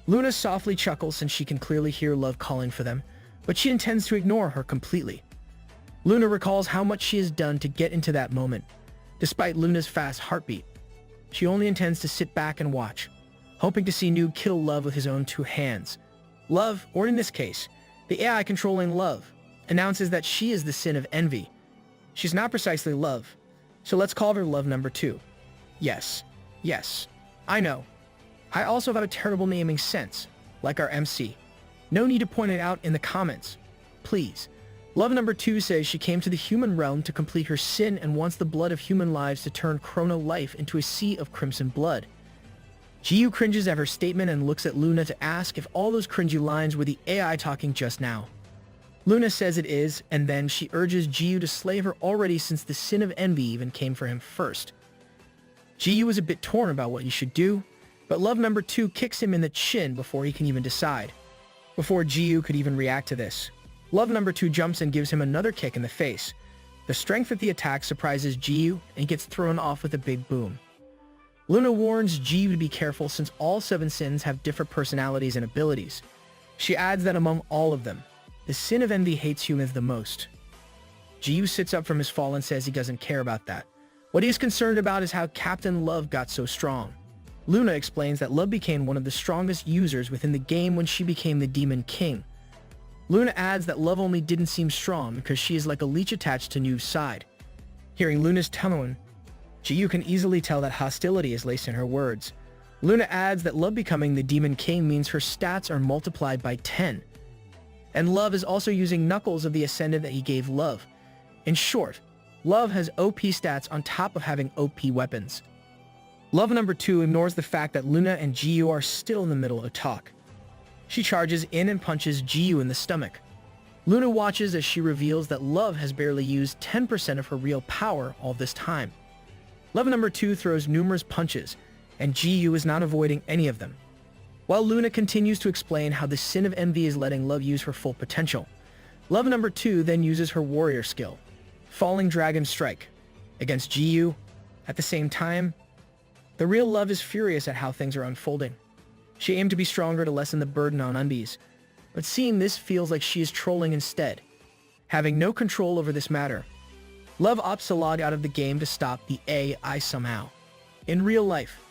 Luna softly chuckles since she can clearly hear Love calling for them, but she intends to ignore her completely. Luna recalls how much she has done to get into that moment. Despite Luna's fast heartbeat, she only intends to sit back and watch, hoping to see Noob kill Love with his own two hands. Love, or in this case, the AI controlling Love, announces that she is the Sin of Envy. She's not precisely Love, so let's call her Love number 2. Yes, I know. I also have a terrible naming sense, like our MC. No need to point it out in the comments. Please. Love number 2 says she came to the human realm to complete her sin and wants the blood of human lives to turn Chrono Life into a sea of crimson blood. Jiyu cringes at her statement and looks at Luna to ask if all those cringy lines were the AI talking just now. Luna says it is, and then she urges Jiyu to slay her already since the Sin of Envy even came for him first. Jiyu is a bit torn about what he should do, but Love number 2 kicks him in the chin before he can even decide. Before Jiyu could even react to this, Love number 2 jumps and gives him another kick in the face. The strength of the attack surprises Jiyu and gets thrown off with a big boom. Luna warns Jiyu to be careful since all 7 sins have different personalities and abilities. She adds that among all of them, the Sin of Envy hates humans the most. Jiyu sits up from his fall and says he doesn't care about that. What he is concerned about is how Captain Love got so strong. Luna explains that Love became one of the strongest users within the game when she became the Demon King. Luna adds that Love only didn't seem strong because she is like a leech attached to Noob's side. Hearing Luna's tone, Jiyu can easily tell that hostility is laced in her words. Luna adds that Love becoming the Demon King means her stats are multiplied by 10. And Love is also using Knuckles of the Ascendant that he gave Love. In short, Love has OP stats on top of having OP weapons. Love number 2 ignores the fact that Luna and Jiyu are still in the middle of talk. She charges in and punches Jiyu in the stomach. Luna watches as she reveals that Love has barely used 10% of her real power all this time. Love number 2 throws numerous punches, and Jiyu is not avoiding any of them. While Luna continues to explain how the Sin of Envy is letting Love use her full potential, Love number 2 then uses her warrior skill, Falling Dragon Strike, against Jiyu. At the same time, The real Love is furious at how things are unfolding. She aimed to be stronger to lessen the burden on undies, but seeing this feels like she is trolling instead, having no control over this matter. Love opts to log out of the game to stop the AI somehow. In real life,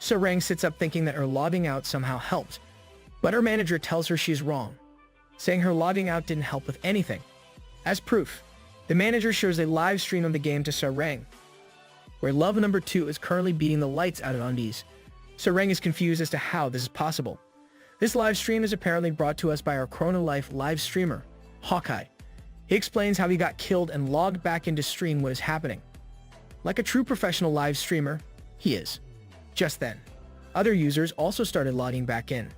Sarang sits up thinking that her logging out somehow helped, but her manager tells her she is wrong, saying her logging out didn't help with anything. As proof, the manager shows a live stream of the game to Sarang, where Love number 2 is currently beating the lights out of undies. Sarang is confused as to how this is possible. This live stream is apparently brought to us by our Chrono Life live streamer, Hawkeye. He explains how he got killed and logged back in to stream what is happening. Like a true professional live streamer, he is. Just then, other users also started logging back in.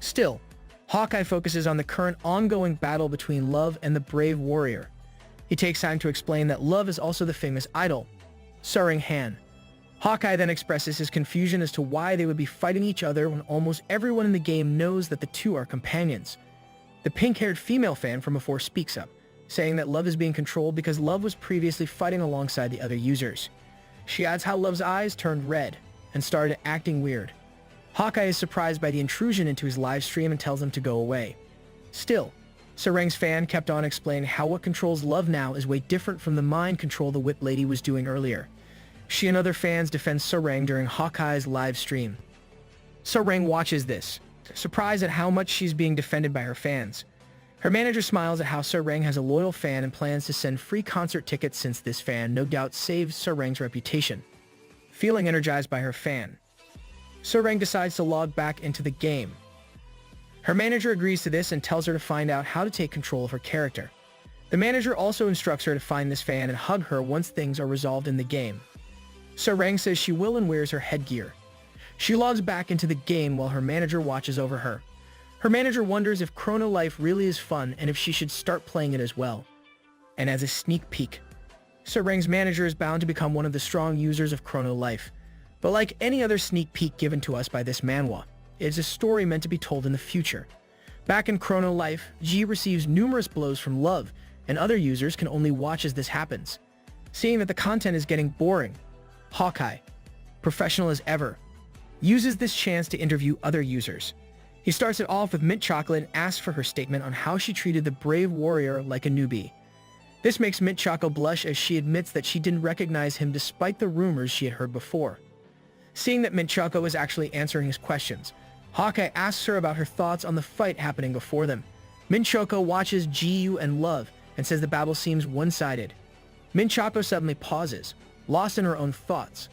Still, Hawkeye focuses on the current ongoing battle between Love and the Brave Warrior. He takes time to explain that Love is also the famous idol, Sarang Han. Hawkeye then expresses his confusion as to why they would be fighting each other when almost everyone in the game knows that the two are companions. The pink-haired female fan from before speaks up, saying that Love is being controlled because Love was previously fighting alongside the other users. She adds how Love's eyes turned red and started acting weird. Hawkeye is surprised by the intrusion into his live stream and tells him to go away. Still, Sarang's fan kept on explaining how what controls Love now is way different from the mind control the Whip Lady was doing earlier. She and other fans defend Sarang during Hawkeye's live stream. Sarang watches this, surprised at how much she's being defended by her fans. Her manager smiles at how Sarang has a loyal fan and plans to send free concert tickets since this fan no doubt saved Sarang's reputation. Feeling energized by her fan, Sarang decides to log back into the game. Her manager agrees to this and tells her to find out how to take control of her character. The manager also instructs her to find this fan and hug her once things are resolved in the game. Sarang says she will and wears her headgear. She logs back into the game while her manager watches over her. Her manager wonders if Chrono Life really is fun and if she should start playing it as well. And as a sneak peek, Sarang's manager is bound to become one of the strong users of Chrono Life. But like any other sneak peek given to us by this manhwa, it is a story meant to be told in the future. Back in Chrono Life, Ji receives numerous blows from Love, and other users can only watch as this happens. Seeing that the content is getting boring, Hawkeye, professional as ever, uses this chance to interview other users. He starts it off with Mint Chocolate and asks for her statement on how she treated the Brave Warrior like a newbie. This makes Mint Choco blush as she admits that she didn't recognize him despite the rumors she had heard before. Seeing that Mint Choco is actually answering his questions, Hawkeye asks her about her thoughts on the fight happening before them. Mint Choco watches Jiyu and Love and says the battle seems one-sided. Mint Choco suddenly pauses, lost in her own thoughts,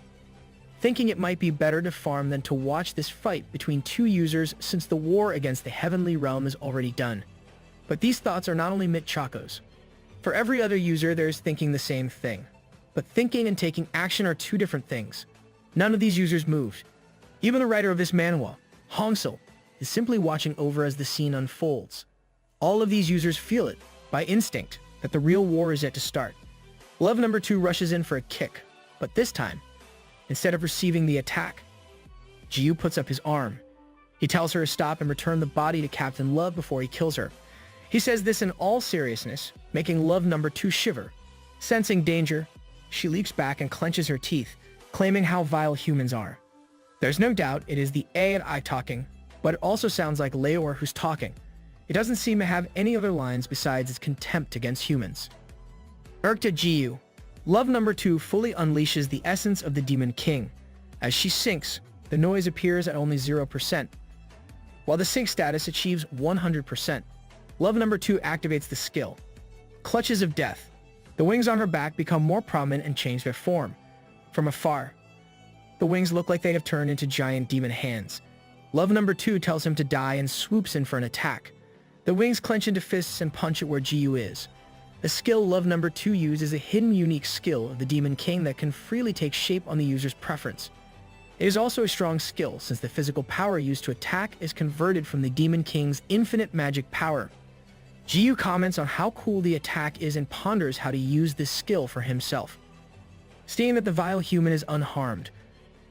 thinking it might be better to farm than to watch this fight between two users since the war against the Heavenly Realm is already done. But these thoughts are not only Mint Choco's. For every other user, there is thinking the same thing. But thinking and taking action are two different things. None of these users moved. Even the writer of this manhwa, Hongsil, is simply watching over as the scene unfolds. All of these users feel it, by instinct, that the real war is yet to start. Love number 2 rushes in for a kick, but this time, instead of receiving the attack, Jiyu puts up his arm. He tells her to stop and return the body to Captain Love before he kills her. He says this in all seriousness, making Love number 2 shiver. Sensing danger, she leaps back and clenches her teeth, claiming how vile humans are. There's no doubt it is the AI talking, but it also sounds like Leor who's talking. It doesn't seem to have any other lines besides its contempt against humans. Irked at Jiyu, Love number 2 fully unleashes the essence of the Demon King. As she sinks, the noise appears at only 0%, while the sync status achieves 100%. Love number 2 activates the skill, Clutches of Death. The wings on her back become more prominent and change their form. From afar, the wings look like they have turned into giant demon hands. Love number 2 tells him to die and swoops in for an attack. The wings clench into fists and punch at where Jiyu is. The skill Love number 2 uses is a hidden unique skill of the Demon King that can freely take shape on the user's preference. It is also a strong skill since the physical power used to attack is converted from the Demon King's infinite magic power. Jiyu comments on how cool the attack is and ponders how to use this skill for himself. Seeing that the vile human is unharmed,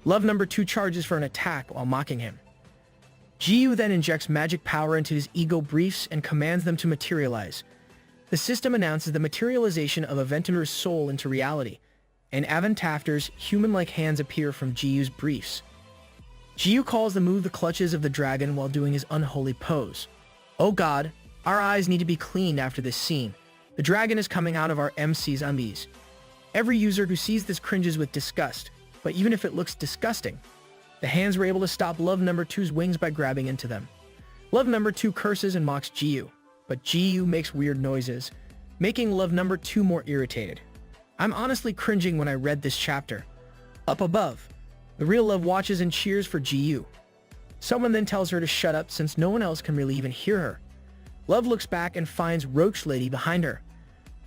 Love number 2 charges for an attack while mocking him. Jiyu then injects magic power into his ego briefs and commands them to materialize. The system announces the materialization of a Ventuner's soul into reality, and Evan Tafter's human-like hands appear from Jiyu's briefs. Jiyu calls the move the clutches of the dragon while doing his unholy pose. Oh god, our eyes need to be cleaned after this scene. The dragon is coming out of our MC's undies. Every user who sees this cringes with disgust, but even if it looks disgusting, the hands were able to stop Love Number 2's wings by grabbing into them. Love Number 2 curses and mocks Jiyu, but Jiyu makes weird noises, making Love Number 2 more irritated. I'm honestly cringing when I read this chapter. Up above, the real Love watches and cheers for Jiyu. Someone then tells her to shut up since no one else can really even hear her. Love looks back and finds Roach Lady behind her.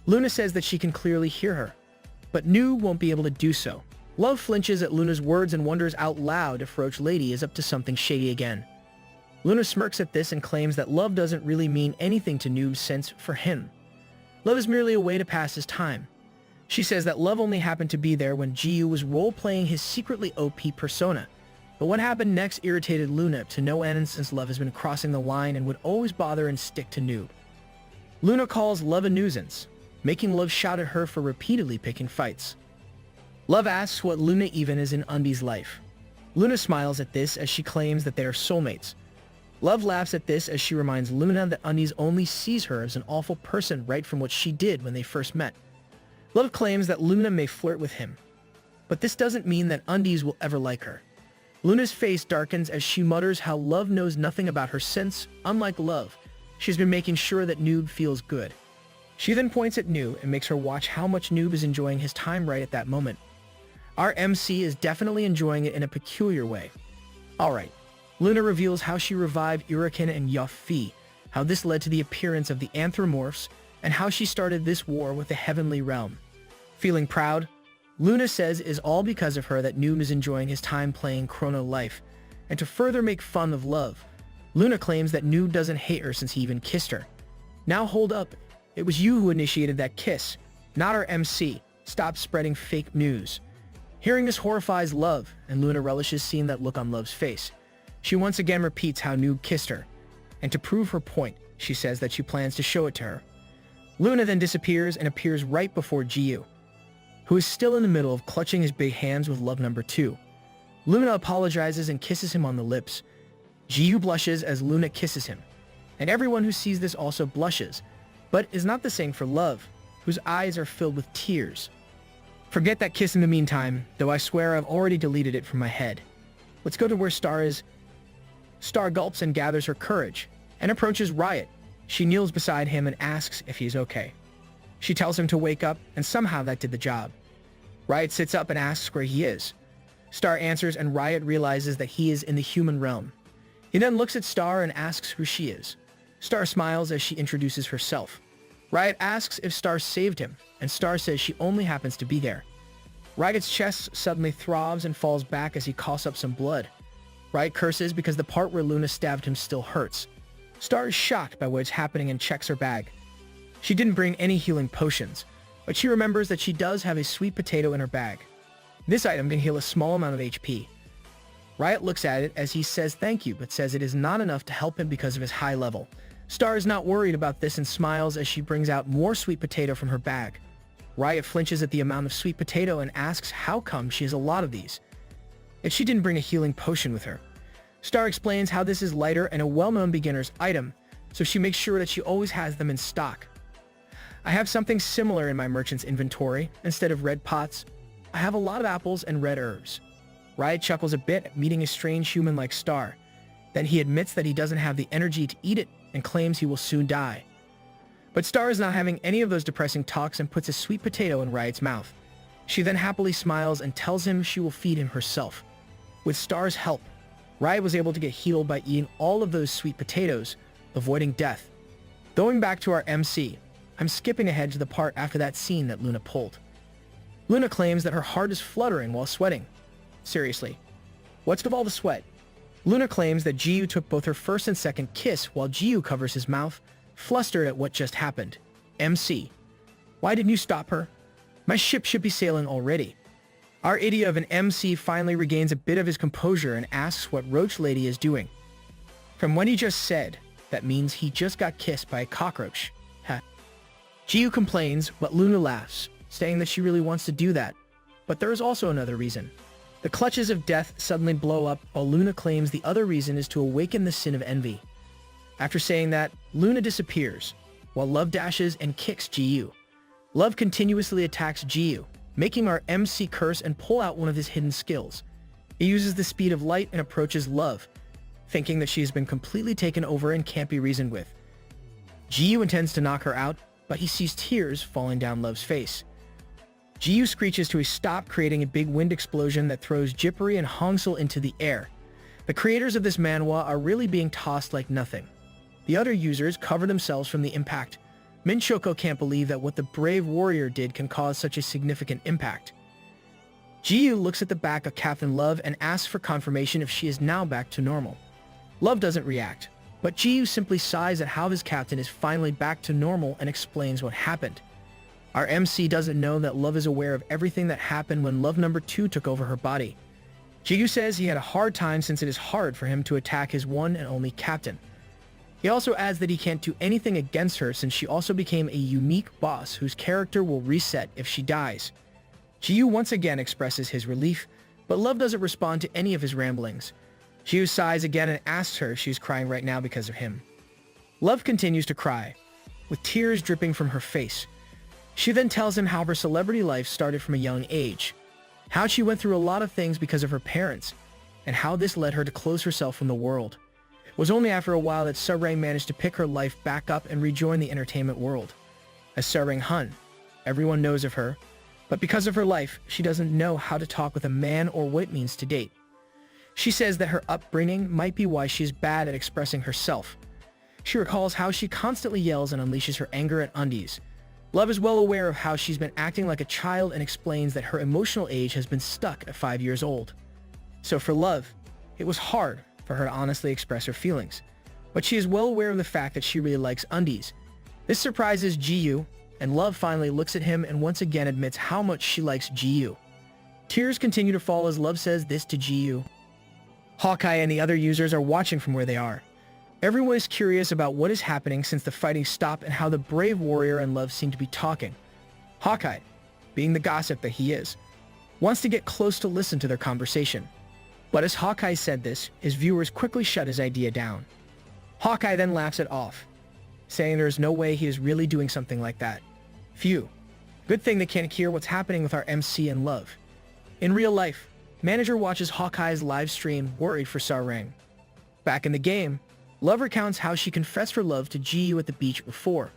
Luna says that she can clearly hear her, but Noob won't be able to do so. Love flinches at Luna's words and wonders out loud if Roach Lady is up to something shady again. Luna smirks at this and claims that Love doesn't really mean anything to Noob since, for him, Love is merely a way to pass his time. She says that Love only happened to be there when Jiyu was role-playing his secretly OP persona. But what happened next irritated Luna to no end since Love has been crossing the line and would always bother and stick to Noob. Luna calls Love a nuisance, making Love shout at her for repeatedly picking fights. Love asks what Luna even is in Undi's life. Luna smiles at this as she claims that they are soulmates. Love laughs at this as she reminds Luna that Undies only sees her as an awful person right from what she did when they first met. Love claims that Luna may flirt with him, but this doesn't mean that Undies will ever like her. Luna's face darkens as she mutters how Love knows nothing about her since, unlike Love, she's been making sure that Noob feels good. She then points at Noob and makes her watch how much Noob is enjoying his time right at that moment. Our MC is definitely enjoying it in a peculiar way. Alright, Luna reveals how she revived Urakin and Yuffie, how this led to the appearance of the Anthropomorphs, and how she started this war with the Heavenly Realm. Feeling proud, Luna says it is all because of her that Noob is enjoying his time playing Chrono Life, and to further make fun of Love, Luna claims that Noob doesn't hate her since he even kissed her. Now hold up, it was you who initiated that kiss, not our MC. Stop spreading fake news. Hearing this horrifies Love, and Luna relishes seeing that look on Love's face. She once again repeats how Noob kissed her, and to prove her point, she says that she plans to show it to her. Luna then disappears and appears right before Jiyu, who is still in the middle of clutching his big hands with Love Number 2. Luna apologizes and kisses him on the lips. Jiyu blushes as Luna kisses him, and everyone who sees this also blushes, but is not the same for Love, whose eyes are filled with tears. Forget that kiss in the meantime, though I swear I've already deleted it from my head. Let's go to where Star is. Star gulps and gathers her courage, and approaches Riot. She kneels beside him and asks if he's okay. She tells him to wake up, and somehow that did the job. Riot sits up and asks where he is. Star answers, and Riot realizes that he is in the human realm. He then looks at Star and asks who she is. Star smiles as she introduces herself. Riot asks if Star saved him, and Star says she only happens to be there. Riot's chest suddenly throbs and falls back as he coughs up some blood. Riot curses because the part where Luna stabbed him still hurts. Star is shocked by what's happening and checks her bag. She didn't bring any healing potions, but she remembers that she does have a sweet potato in her bag. This item can heal a small amount of HP. Riot looks at it as he says thank you, but says it is not enough to help him because of his high level. Star is not worried about this and smiles as she brings out more sweet potato from her bag. Riot flinches at the amount of sweet potato and asks how come she has a lot of these, if she didn't bring a healing potion with her. Star explains how this is lighter and a well-known beginner's item, so she makes sure that she always has them in stock. I have something similar in my merchant's inventory. Instead of red pots, I have a lot of apples and red herbs. Riot chuckles a bit at meeting a strange human like Star. Then he admits that he doesn't have the energy to eat it and claims he will soon die. But Star is not having any of those depressing talks and puts a sweet potato in Riot's mouth. She then happily smiles and tells him she will feed him herself. With Star's help, Riot was able to get healed by eating all of those sweet potatoes, avoiding death. Going back to our MC, I'm skipping ahead to the part after that scene that Luna pulled. Luna claims that her heart is fluttering while sweating. Seriously, what's with all the sweat? Luna claims that Jiyu took both her first and second kiss while Jiyu covers his mouth, flustered at what just happened. MC, why didn't you stop her? My ship should be sailing already. Our idiot of an MC finally regains a bit of his composure and asks what Roach Lady is doing. From what he just said, that means he just got kissed by a cockroach. Ha. Jiyu complains, but Luna laughs, saying that she really wants to do that. But there is also another reason. The clutches of death suddenly blow up while Luna claims the other reason is to awaken the sin of envy. After saying that, Luna disappears, while Love dashes and kicks Jiyu. Love continuously attacks Jiyu, making our MC curse and pull out one of his hidden skills. He uses the speed of light and approaches Love, thinking that she has been completely taken over and can't be reasoned with. Jiyu intends to knock her out, but he sees tears falling down Love's face. Jiyu screeches to a stop, creating a big wind explosion that throws Jippery and Hongsul into the air. The creators of this manhwa are really being tossed like nothing. The other users cover themselves from the impact. Minchoko can't believe that what the brave warrior did can cause such a significant impact. Jiyu looks at the back of Captain Love and asks for confirmation if she is now back to normal. Love doesn't react, but Jiyu simply sighs at how his captain is finally back to normal and explains what happened. Our MC doesn't know that Love is aware of everything that happened when Love number 2 took over her body. Jiyu says he had a hard time since it is hard for him to attack his one and only captain. He also adds that he can't do anything against her since she also became a unique boss whose character will reset if she dies. Jiyu once again expresses his relief, but Love doesn't respond to any of his ramblings. Jiyu sighs again and asks her if she's crying right now because of him. Love continues to cry, with tears dripping from her face. She then tells him how her celebrity life started from a young age, how she went through a lot of things because of her parents, and how this led her to close herself from the world. It was only after a while that Sarang managed to pick her life back up and rejoin the entertainment world. As Sarang Hun, everyone knows of her, but because of her life, she doesn't know how to talk with a man or what it means to date. She says that her upbringing might be why she is bad at expressing herself. She recalls how she constantly yells and unleashes her anger at undies. Love is well aware of how she's been acting like a child and explains that her emotional age has been stuck at 5 years old. So for Love, it was hard for her to honestly express her feelings, but she is well aware of the fact that she really likes undies. This surprises Jiyu, and Love finally looks at him and once again admits how much she likes Jiyu. Tears continue to fall as Love says this to Jiyu. Hawkeye and the other users are watching from where they are. Everyone is curious about what is happening since the fighting stopped and how the brave warrior and Love seem to be talking. Hawkeye, being the gossip that he is, wants to get close to listen to their conversation. But as Hawkeye said this, his viewers quickly shut his idea down. Hawkeye then laughs it off, saying there is no way he is really doing something like that. Phew. Good thing they can't hear what's happening with our MC and Love. In real life, Manager watches Hawkeye's live stream, worried for Sarang. Back in the game, Love recounts how she confessed her love to Jiyu at the beach before.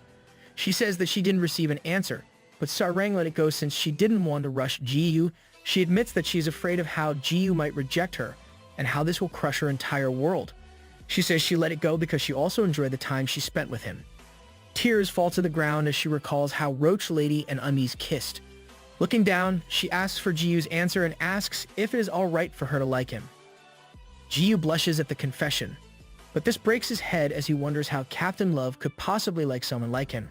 She says that she didn't receive an answer, but Sarang let it go since she didn't want to rush Jiyu. She admits that she is afraid of how Jiyu might reject her, and how this will crush her entire world. She says she let it go because she also enjoyed the time she spent with him. Tears fall to the ground as she recalls how Roach Lady and Umis kissed. Looking down, she asks for Jiyu's answer and asks if it is alright for her to like him. Jiyu blushes at the confession, but this breaks his head as he wonders how Captain Love could possibly like someone like him.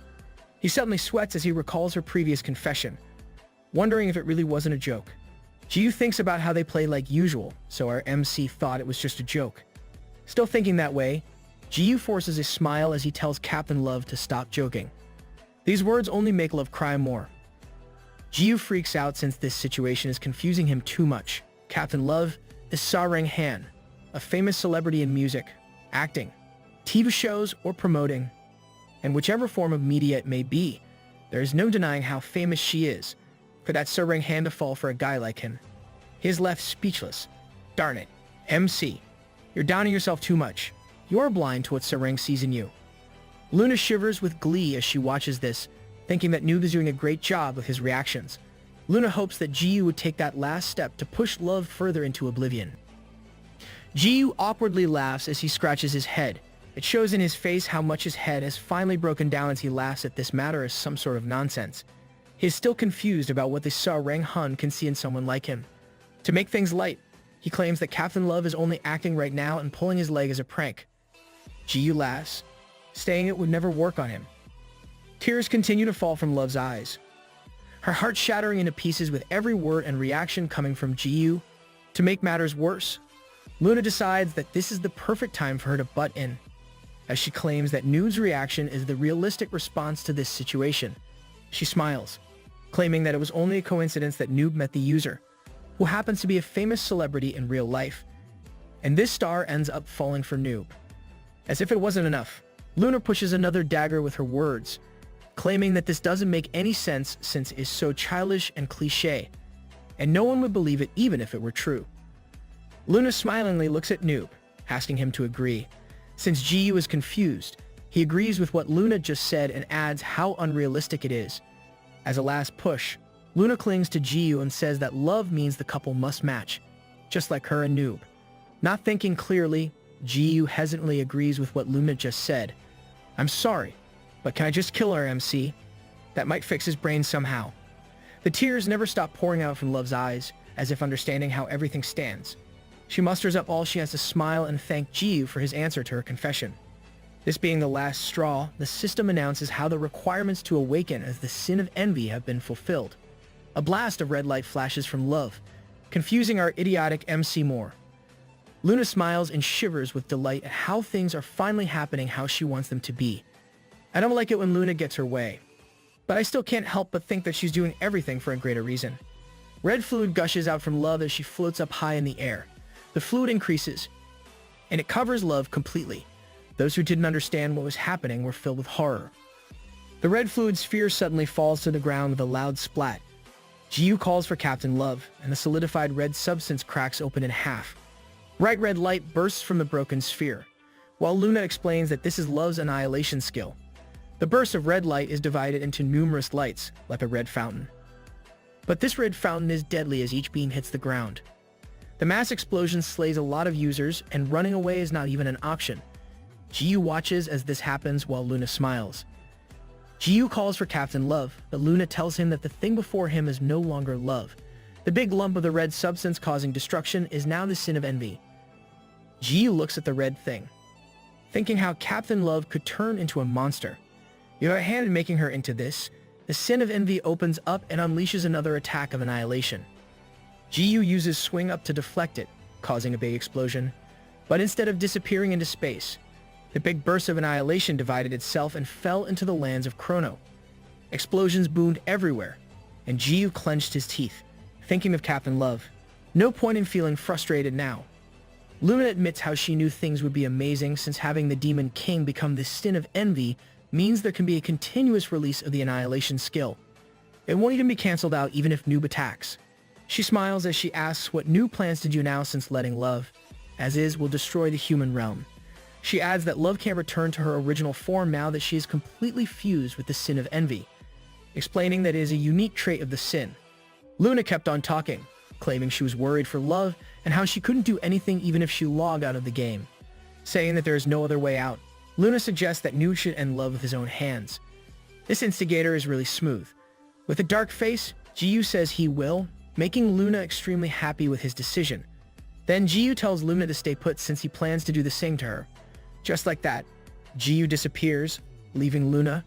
He suddenly sweats as he recalls her previous confession, wondering if it really wasn't a joke. Jiyu thinks about how they play like usual, so our MC thought it was just a joke. Still thinking that way, Jiyu forces a smile as he tells Captain Love to stop joking. These words only make Love cry more. Jiyu freaks out since this situation is confusing him too much. Captain Love is Sarang Han, a famous celebrity in music, acting, TV shows, or promoting. And whichever form of media it may be, there is no denying how famous she is. For that Sarang Han to fall for a guy like him. He is left speechless. Darn it. MC, you're downing yourself too much. You're blind to what Sarang sees in you. Luna shivers with glee as she watches this, thinking that Noob is doing a great job with his reactions. Luna hopes that Jiyu would take that last step to push Love further into oblivion. Jiyu awkwardly laughs as he scratches his head. It shows in his face how much his head has finally broken down as he laughs at this matter as some sort of nonsense. He is still confused about what the Sarang Hun can see in someone like him. To make things light, he claims that Captain Love is only acting right now and pulling his leg as a prank. Jiyu laughs, saying it would never work on him. Tears continue to fall from Love's eyes, her heart shattering into pieces with every word and reaction coming from Jiyu. To make matters worse, Luna decides that this is the perfect time for her to butt in, as she claims that Noob's reaction is the realistic response to this situation. She smiles, claiming that it was only a coincidence that Noob met the user, who happens to be a famous celebrity in real life. And this star ends up falling for Noob. As if it wasn't enough, Luna pushes another dagger with her words, claiming that this doesn't make any sense since it is so childish and cliché, and no one would believe it even if it were true. Luna smilingly looks at Noob, asking him to agree. Since Jiyu is confused, he agrees with what Luna just said and adds how unrealistic it is. As a last push, Luna clings to Jiyu and says that love means the couple must match, just like her and Noob. Not thinking clearly, Jiyu hesitantly agrees with what Luna just said. "I'm sorry, but can I just kill her, MC? That might fix his brain somehow." The tears never stop pouring out from Love's eyes, as if understanding how everything stands. She musters up all she has to smile and thank Jiyu for his answer to her confession. This being the last straw, the system announces how the requirements to awaken as the sin of envy have been fulfilled. A blast of red light flashes from Love, confusing our idiotic MC more. Luna smiles and shivers with delight at how things are finally happening how she wants them to be. I don't like it when Luna gets her way, but I still can't help but think that she's doing everything for a greater reason. Red fluid gushes out from Love as she floats up high in the air. The fluid increases, and it covers Love completely. Those who didn't understand what was happening were filled with horror. The red fluid sphere suddenly falls to the ground with a loud splat. Jiyu calls for Captain Love, and the solidified red substance cracks open in half. Bright red light bursts from the broken sphere, while Luna explains that this is Love's annihilation skill. The burst of red light is divided into numerous lights, like a red fountain. But this red fountain is deadly as each beam hits the ground. The mass explosion slays a lot of users, and running away is not even an option. Jiyu watches as this happens while Luna smiles. Jiyu calls for Captain Love, but Luna tells him that the thing before him is no longer love. The big lump of the red substance causing destruction is now the sin of envy. Jiyu looks at the red thing, thinking how Captain Love could turn into a monster. You have a hand in making her into this. The sin of envy opens up and unleashes another attack of annihilation. Jiyu uses Swing Up to deflect it, causing a big explosion. But instead of disappearing into space, the big burst of annihilation divided itself and fell into the lands of Chrono. Explosions boomed everywhere, and Jiyu clenched his teeth, thinking of Captain Love. No point in feeling frustrated now. Luna admits how she knew things would be amazing since having the Demon King become the sin of envy means there can be a continuous release of the annihilation skill. It won't even be cancelled out even if Noob attacks. She smiles as she asks what Noob plans to do now since letting Love, as is, will destroy the human realm. She adds that Love can't return to her original form now that she is completely fused with the sin of envy, explaining that it is a unique trait of the sin. Luna kept on talking, claiming she was worried for Love and how she couldn't do anything even if she logged out of the game. Saying that there is no other way out, Luna suggests that Noob should end Love with his own hands. This instigator is really smooth. With a dark face, Jiyu says he will, making Luna extremely happy with his decision. Then Jiyu tells Luna to stay put since he plans to do the same to her. Just like that, Jiyu disappears, leaving Luna,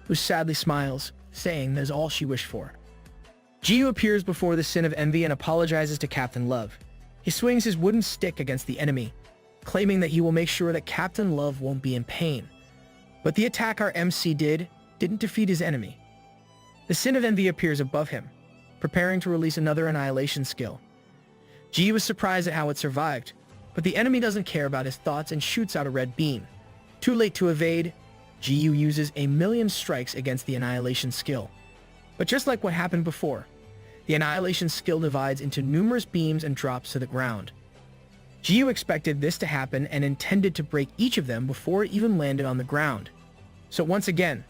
who sadly smiles, saying that is all she wished for. Jiyu appears before the sin of envy and apologizes to Captain Love. He swings his wooden stick against the enemy, claiming that he will make sure that Captain Love won't be in pain. But the attack our MC didn't defeat his enemy. The sin of envy appears above him, preparing to release another annihilation skill. Jiyu is surprised at how it survived, but the enemy doesn't care about his thoughts and shoots out a red beam. Too late to evade, Jiyu uses 1,000,000 strikes against the annihilation skill. But just like what happened before, the annihilation skill divides into numerous beams and drops to the ground. Jiyu expected this to happen and intended to break each of them before it even landed on the ground. So once again,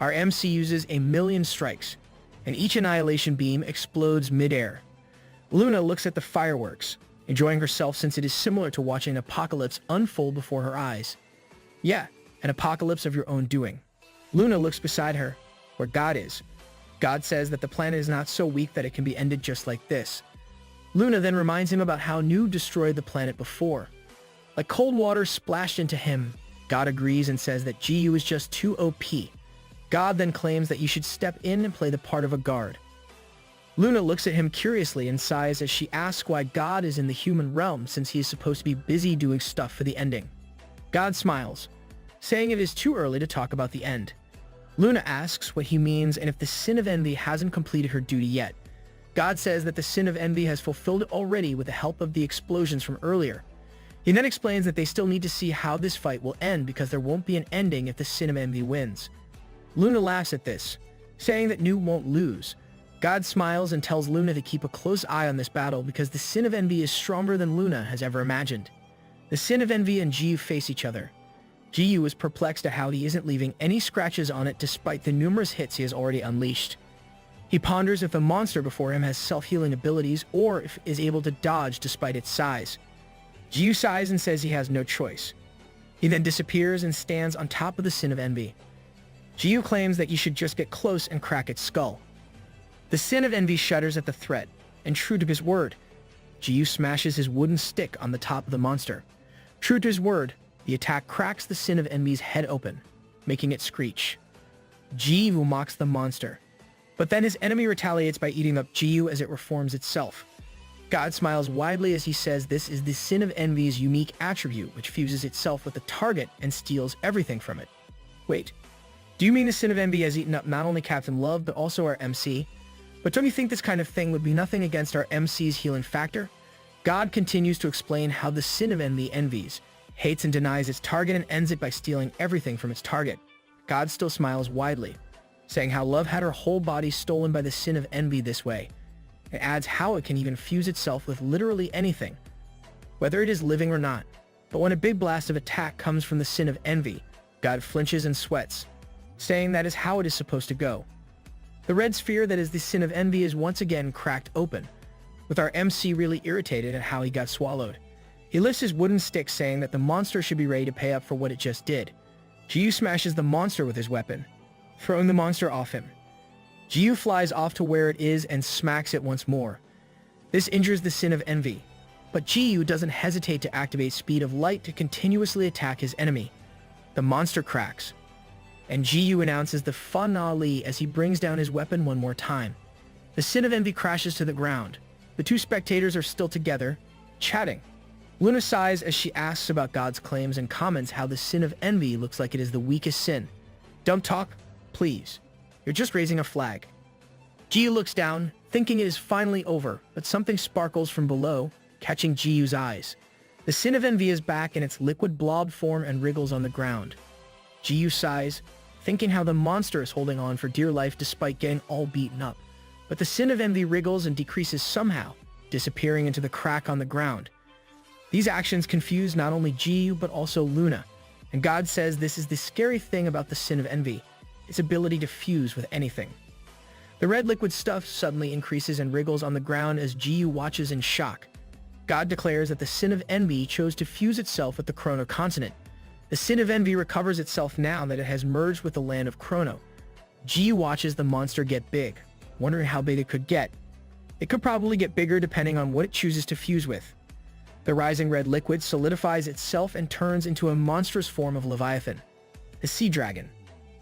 our MC uses 1,000,000 strikes, and each annihilation beam explodes mid-air. Luna looks at the fireworks, enjoying herself since it is similar to watching an apocalypse unfold before her eyes. Yeah, an apocalypse of your own doing. Luna looks beside her, where God is. God says that the planet is not so weak that it can be ended just like this. Luna then reminds him about how Noob destroyed the planet before. Like cold water splashed into him, God agrees and says that Jiyu is just too OP. God then claims that you should step in and play the part of a guard. Luna looks at him curiously and sighs as she asks why God is in the human realm since he is supposed to be busy doing stuff for the ending. God smiles, saying it is too early to talk about the end. Luna asks what he means and if the sin of envy hasn't completed her duty yet. God says that the sin of envy has fulfilled it already with the help of the explosions from earlier. He then explains that they still need to see how this fight will end because there won't be an ending if the sin of envy wins. Luna laughs at this, saying that Noob won't lose. God smiles and tells Luna to keep a close eye on this battle because the sin of envy is stronger than Luna has ever imagined. The sin of envy and Jiyu face each other. Jiyu is perplexed at how he isn't leaving any scratches on it despite the numerous hits he has already unleashed. He ponders if the monster before him has self-healing abilities or if it is able to dodge despite its size. Jiyu sighs and says he has no choice. He then disappears and stands on top of the sin of envy. Jiyu claims that you should just get close and crack its skull. The sin of envy shudders at the threat, and true to his word, Jiyu smashes his wooden stick on the top of the monster. True to his word, the attack cracks the sin of envy's head open, making it screech. Jiyu mocks the monster, but then his enemy retaliates by eating up Jiyu as it reforms itself. God smiles widely as he says this is the sin of envy's unique attribute which fuses itself with the target and steals everything from it. Wait, do you mean the sin of envy has eaten up not only Captain Love but also our MC? But don't you think this kind of thing would be nothing against our MC's healing factor? God continues to explain how the sin of envy envies, hates and denies its target and ends it by stealing everything from its target. God still smiles widely, saying how Love had her whole body stolen by the sin of envy this way. It adds how it can even fuse itself with literally anything, whether it is living or not. But when a big blast of attack comes from the sin of envy, God flinches and sweats, saying that is how it is supposed to go. The red sphere that is the sin of envy is once again cracked open, with our MC really irritated at how he got swallowed. He lifts his wooden stick saying that the monster should be ready to pay up for what it just did. Jiyu smashes the monster with his weapon, throwing the monster off him. Jiyu flies off to where it is and smacks it once more. This injures the sin of envy, but Jiyu doesn't hesitate to activate Speed of Light to continuously attack his enemy. The monster cracks, and Jiyu announces the finale as he brings down his weapon one more time. The sin of envy crashes to the ground. The two spectators are still together, chatting. Luna sighs as she asks about God's claims and comments how the sin of envy looks like it is the weakest sin. Don't talk, please. You're just raising a flag. Jiyu looks down, thinking it is finally over, but something sparkles from below, catching Jiyu's eyes. The sin of envy is back in its liquid blob form and wriggles on the ground. Jiyu sighs, thinking how the monster is holding on for dear life despite getting all beaten up. But the sin of envy wriggles and decreases somehow, disappearing into the crack on the ground. These actions confuse not only Jiyu but also Luna, and God says this is the scary thing about the sin of envy, its ability to fuse with anything. The red liquid stuff suddenly increases and wriggles on the ground as Jiyu watches in shock. God declares that the sin of envy chose to fuse itself with the Chrono continent. The sin of envy recovers itself now that it has merged with the land of Chrono. Jiyu watches the monster get big, wondering how big it could get. It could probably get bigger depending on what it chooses to fuse with. The rising red liquid solidifies itself and turns into a monstrous form of Leviathan, the sea dragon.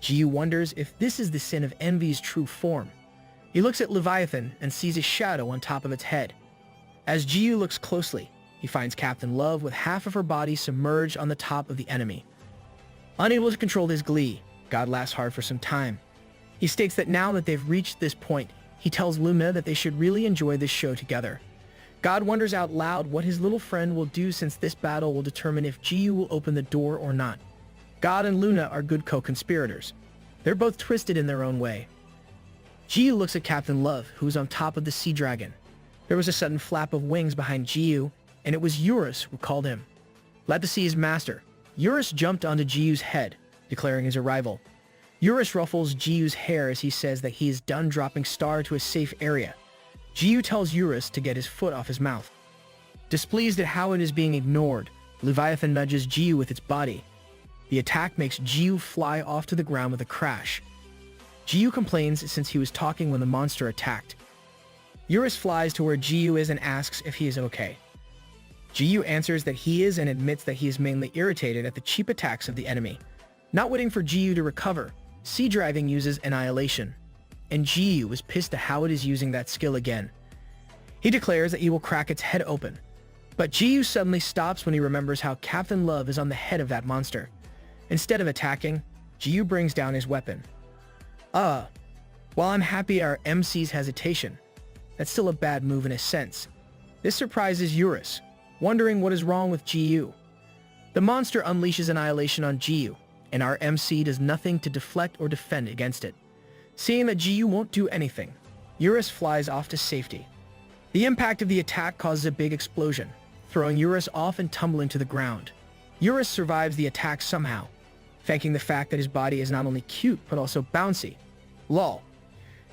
Jiyu wonders if this is the sin of envy's true form. He looks at Leviathan and sees a shadow on top of its head. As Jiyu looks closely, he finds Captain Love with half of her body submerged on the top of the enemy. Unable to control his glee, God laughs hard for some time. He states that now that they've reached this point, he tells Luna that they should really enjoy this show together. God wonders out loud what his little friend will do since this battle will determine if Jiyu will open the door or not. God and Luna are good co-conspirators. They're both twisted in their own way. Jiyu looks at Captain Love, who is on top of the sea dragon. There was a sudden flap of wings behind Jiyu, and it was Eurus who called him. Glad to see his master. Eurus jumped onto Jiyu's head, declaring his arrival. Eurus ruffles Jiyu's hair as he says that he is done dropping Star to a safe area. Jiyu tells Eurus to get his foot off his mouth. Displeased at how it is being ignored, Leviathan nudges Jiyu with its body. The attack makes Jiyu fly off to the ground with a crash. Jiyu complains since he was talking when the monster attacked. Eurus flies to where Jiyu is and asks if he is okay. Jiyu answers that he is and admits that he is mainly irritated at the cheap attacks of the enemy. Not waiting for Jiyu to recover, Sea Driving uses Annihilation, and Jiyu is pissed at how it is using that skill again. He declares that he will crack its head open, but Jiyu suddenly stops when he remembers how Captain Love is on the head of that monster. Instead of attacking, Jiyu brings down his weapon. While I'm happy our MC's hesitation, that's still a bad move in a sense. This surprises Eurus, wondering what is wrong with GU. The monster unleashes annihilation on GU, and our MC does nothing to deflect or defend against it. Seeing that GU won't do anything, Eurus flies off to safety. The impact of the attack causes a big explosion, throwing Eurus off and tumbling to the ground. Eurus survives the attack somehow, thanking the fact that his body is not only cute but also bouncy. Lol.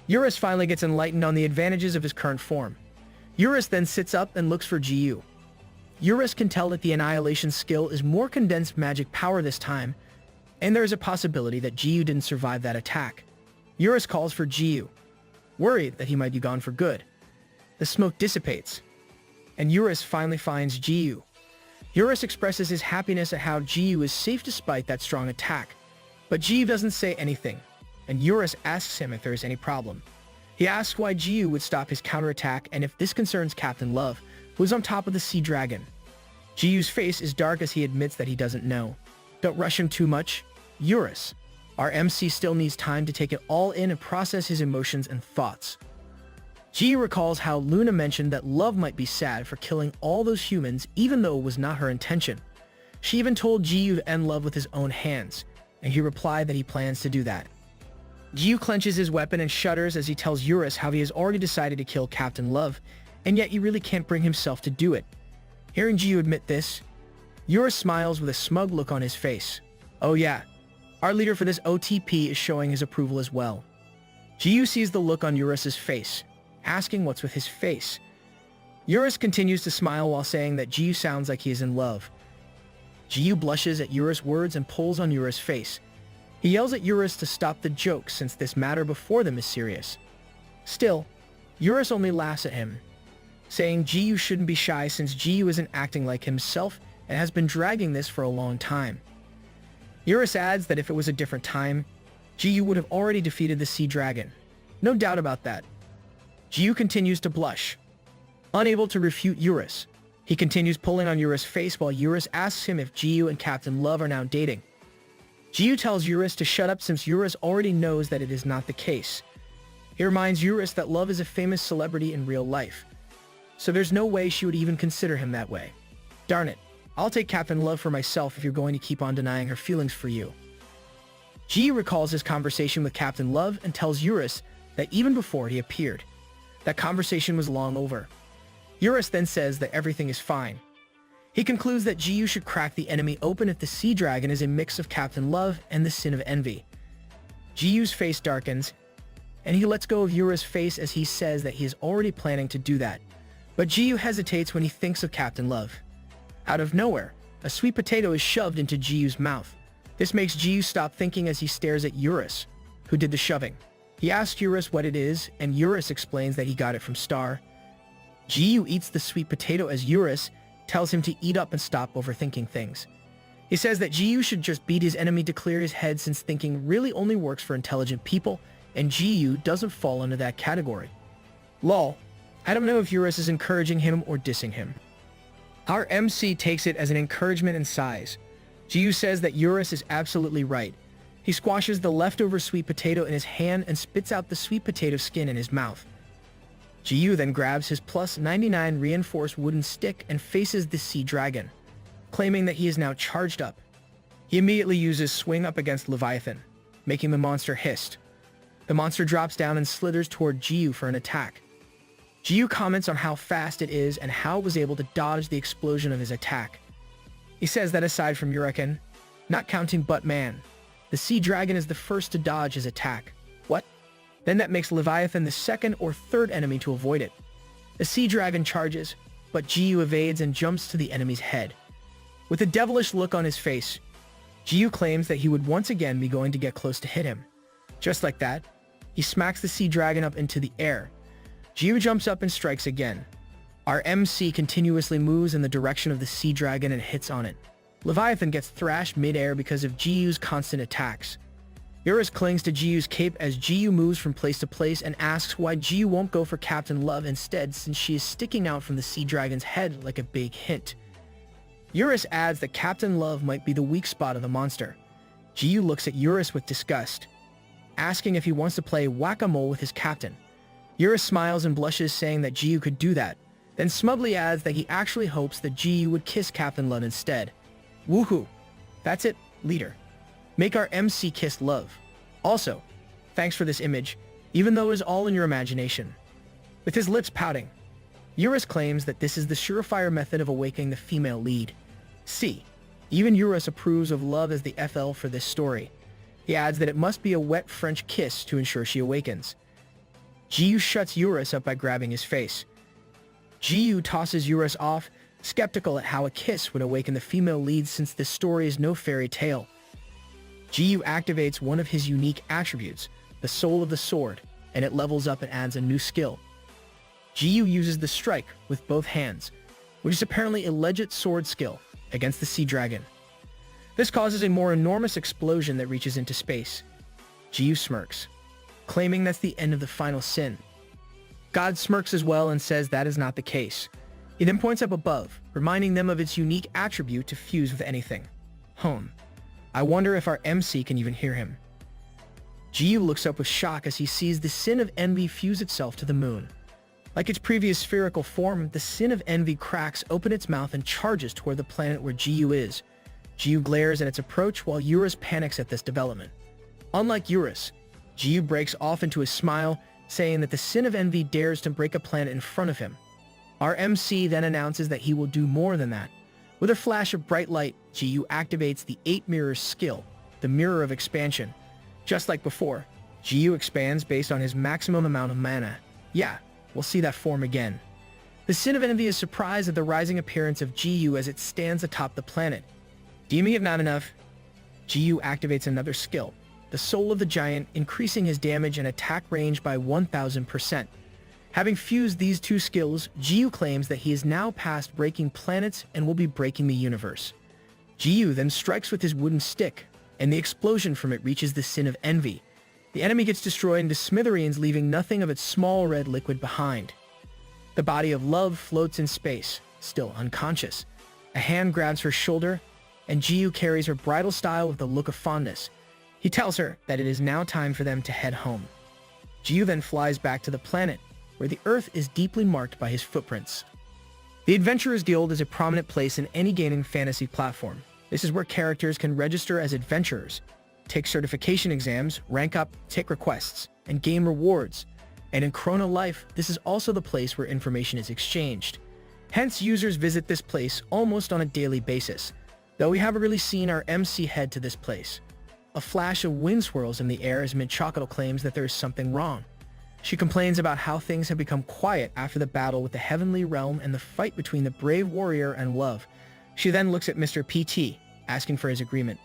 Eurus finally gets enlightened on the advantages of his current form. Eurus then sits up and looks for GU. Eurus can tell that the annihilation skill is more condensed magic power this time, and there is a possibility that GU didn't survive that attack. Eurus calls for GU, worried that he might be gone for good. The smoke dissipates, and Eurus finally finds GU. Eurus expresses his happiness at how GU is safe despite that strong attack, but GU doesn't say anything, and Eurus asks him if there is any problem. He asks why GU would stop his counterattack and if this concerns Captain Love, who is on top of the sea dragon. GU's face is dark as he admits that he doesn't know. Don't rush him too much. Eurus, our MC still needs time to take it all in and process his emotions and thoughts. GU recalls how Luna mentioned that Love might be sad for killing all those humans even though it was not her intention. She even told GU to end Love with his own hands, and he replied that he plans to do that. GU clenches his weapon and shudders as he tells Eurus how he has already decided to kill Captain Love, and yet he really can't bring himself to do it. Hearing GU admit this, Eurus smiles with a smug look on his face. Oh yeah, our leader for this OTP is showing his approval as well. GU sees the look on Eurus's face, asking what's with his face. Eurus continues to smile while saying that GU sounds like he is in love. GU blushes at Eurus' words and pulls on Eurus' face. He yells at Eurus to stop the joke since this matter before them is serious. Still, Eurus only laughs at him, saying GU shouldn't be shy since GU isn't acting like himself and has been dragging this for a long time. Eurus adds that if it was a different time, GU would have already defeated the sea dragon. No doubt about that. GU continues to blush. Unable to refute Eurus, he continues pulling on Eurus' face while Eurus asks him if GU and Captain Love are now dating. GU tells Eurus to shut up since Eurus already knows that it is not the case. He reminds Eurus that Love is a famous celebrity in real life, so there's no way she would even consider him that way. Darn it, I'll take Captain Love for myself if you're going to keep on denying her feelings for you. GU recalls his conversation with Captain Love and tells Eurus that even before he appeared, that conversation was long over. Eurus then says that everything is fine. He concludes that GU should crack the enemy open if the sea dragon is a mix of Captain Love and the sin of envy. GU's face darkens, and he lets go of Eurus' face as he says that he is already planning to do that. But GU hesitates when he thinks of Captain Love. Out of nowhere, a sweet potato is shoved into GU's mouth. This makes GU stop thinking as he stares at Eurus, who did the shoving. He asks Eurus what it is, and Eurus explains that he got it from Star. GU eats the sweet potato as Eurus tells him to eat up and stop overthinking things. He says that GU should just beat his enemy to clear his head since thinking really only works for intelligent people, and GU doesn't fall under that category. Lol, I don't know if Eurus is encouraging him or dissing him. Our MC takes it as an encouragement and sighs. GU says that Eurus is absolutely right. He squashes the leftover sweet potato in his hand and spits out the sweet potato skin in his mouth. GU then grabs his plus 99 reinforced wooden stick and faces the sea dragon, claiming that he is now charged up. He immediately uses swing up against Leviathan, making the monster hiss. The monster drops down and slithers toward GU for an attack. GU comments on how fast it is and how it was able to dodge the explosion of his attack. He says that aside from Huracan, not counting Buttman, the sea dragon is the first to dodge his attack. What? Then that makes Leviathan the second or third enemy to avoid it. The sea dragon charges, but GU evades and jumps to the enemy's head. With a devilish look on his face, GU claims that he would once again be going to get close to hit him. Just like that, he smacks the sea dragon up into the air. GU jumps up and strikes again. Our MC continuously moves in the direction of the sea dragon and hits on it. Leviathan gets thrashed mid-air because of GU's constant attacks. Eurus clings to GU's cape as GU moves from place to place and asks why GU won't go for Captain Love instead since she is sticking out from the sea dragon's head like a big hint. Eurus adds that Captain Love might be the weak spot of the monster. GU looks at Eurus with disgust. asking if he wants to play whack-a-mole with his captain. Eurus smiles and blushes, saying that Jiyu could do that, then smugly adds that he actually hopes that Jiyu would kiss Captain Lud instead. Woohoo! That's it, leader. Make our MC kiss love. Also, thanks for this image, even though it is all in your imagination. With his lips pouting, Eurus claims that this is the surefire method of awakening the female lead. See, even Eurus approves of love as the FL for this story. He adds that it must be a wet French kiss to ensure she awakens. Jiyu shuts Eurus up by grabbing his face. Jiyu tosses Eurus off, skeptical at how a kiss would awaken the female lead since this story is no fairy tale. Jiyu activates one of his unique attributes, the soul of the sword, and it levels up and adds a new skill. Jiyu uses the strike with both hands, which is apparently a legit sword skill, against the sea dragon. This causes a more enormous explosion that reaches into space. Jiyu smirks, claiming that's the end of the final sin. God smirks as well and says that is not the case. He then points up above, reminding them of its unique attribute to fuse with anything. I wonder if our MC can even hear him. Jiyu looks up with shock as he sees the sin of envy fuse itself to the moon. Like its previous spherical form, the sin of envy cracks open its mouth and charges toward the planet where Jiyu is. Jiyu glares at its approach while Eurus panics at this development. Unlike Eurus, Jiyu breaks off into a smile, saying that the sin of envy dares to break a planet in front of him. Our MC then announces that he will do more than that. With a flash of bright light, Jiyu activates the 8 Mirrors skill, the Mirror of Expansion. Just like before, Jiyu expands based on his maximum amount of mana. Yeah, we'll see that form again. The Sin of Envy is surprised at the rising appearance of Jiyu as it stands atop the planet. Deeming it not enough, Jiyu activates another skill, the Soul of the Giant, increasing his damage and attack range by 1000%. Having fused these two skills, Jiyu claims that he is now past breaking planets and will be breaking the universe. Jiyu then strikes with his wooden stick, and the explosion from it reaches the Sin of Envy. The enemy gets destroyed into smithereens, leaving nothing of its small red liquid behind. The body of Love floats in space, still unconscious. A hand grabs her shoulder, and Jiyu carries her bridal style with a look of fondness. He tells her that it is now time for them to head home. Jiyu then flies back to the planet, where the Earth is deeply marked by his footprints. The Adventurers Guild is a prominent place in any gaming fantasy platform. This is where characters can register as adventurers, take certification exams, rank up, take requests, and gain rewards. And in Chrono Life, this is also the place where information is exchanged. Hence, users visit this place almost on a daily basis, though we haven't really seen our MC head to this place. A flash of wind swirls in the air as Minchako claims that there is something wrong. She complains about how things have become quiet after the battle with the Heavenly Realm and the fight between the brave warrior and Love. She then looks at Mr. PT, asking for his agreement.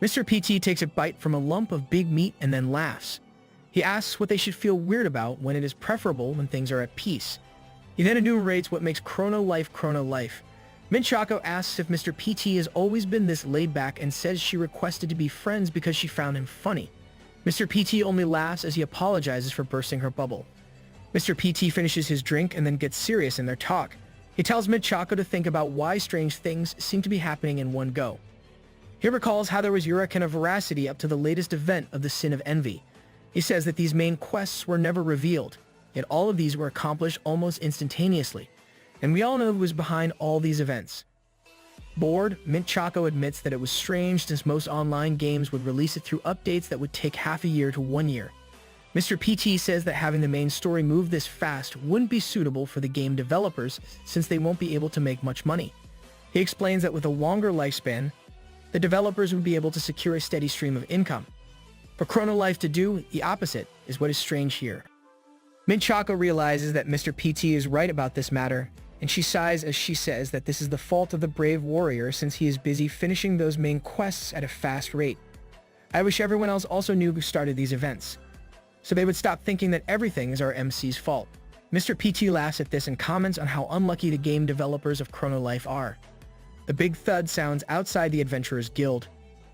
Mr. PT takes a bite from a lump of big meat and then laughs. He asks what they should feel weird about when it is preferable when things are at peace. He then enumerates what makes Chrono Life Chrono Life. Minchako asks if Mr. PT has always been this laid back and says she requested to be friends because she found him funny. Mr. PT only laughs as he apologizes for bursting her bubble. Mr. PT finishes his drink and then gets serious in their talk. He tells Minchako to think about why strange things seem to be happening in one go. He recalls how there was Yurikana veracity up to the latest event of the Sin of Envy. He says that these main quests were never revealed, yet all of these were accomplished almost instantaneously. And we all know who was behind all these events. Bored, Minchako admits that it was strange since most online games would release it through updates that would take half a year to 1 year. Mr. PT says that having the main story move this fast wouldn't be suitable for the game developers since they won't be able to make much money. He explains that with a longer lifespan, the developers would be able to secure a steady stream of income. For Chrono Life to do the opposite is what is strange here. Minchako realizes that Mr. PT is right about this matter, and she sighs as she says that this is the fault of the brave warrior since he is busy finishing those main quests at a fast rate. I wish everyone else also knew who started these events, so they would stop thinking that everything is our MC's fault. Mr. PT laughs at this and comments on how unlucky the game developers of Chrono Life are. The big thud sounds outside the Adventurers Guild,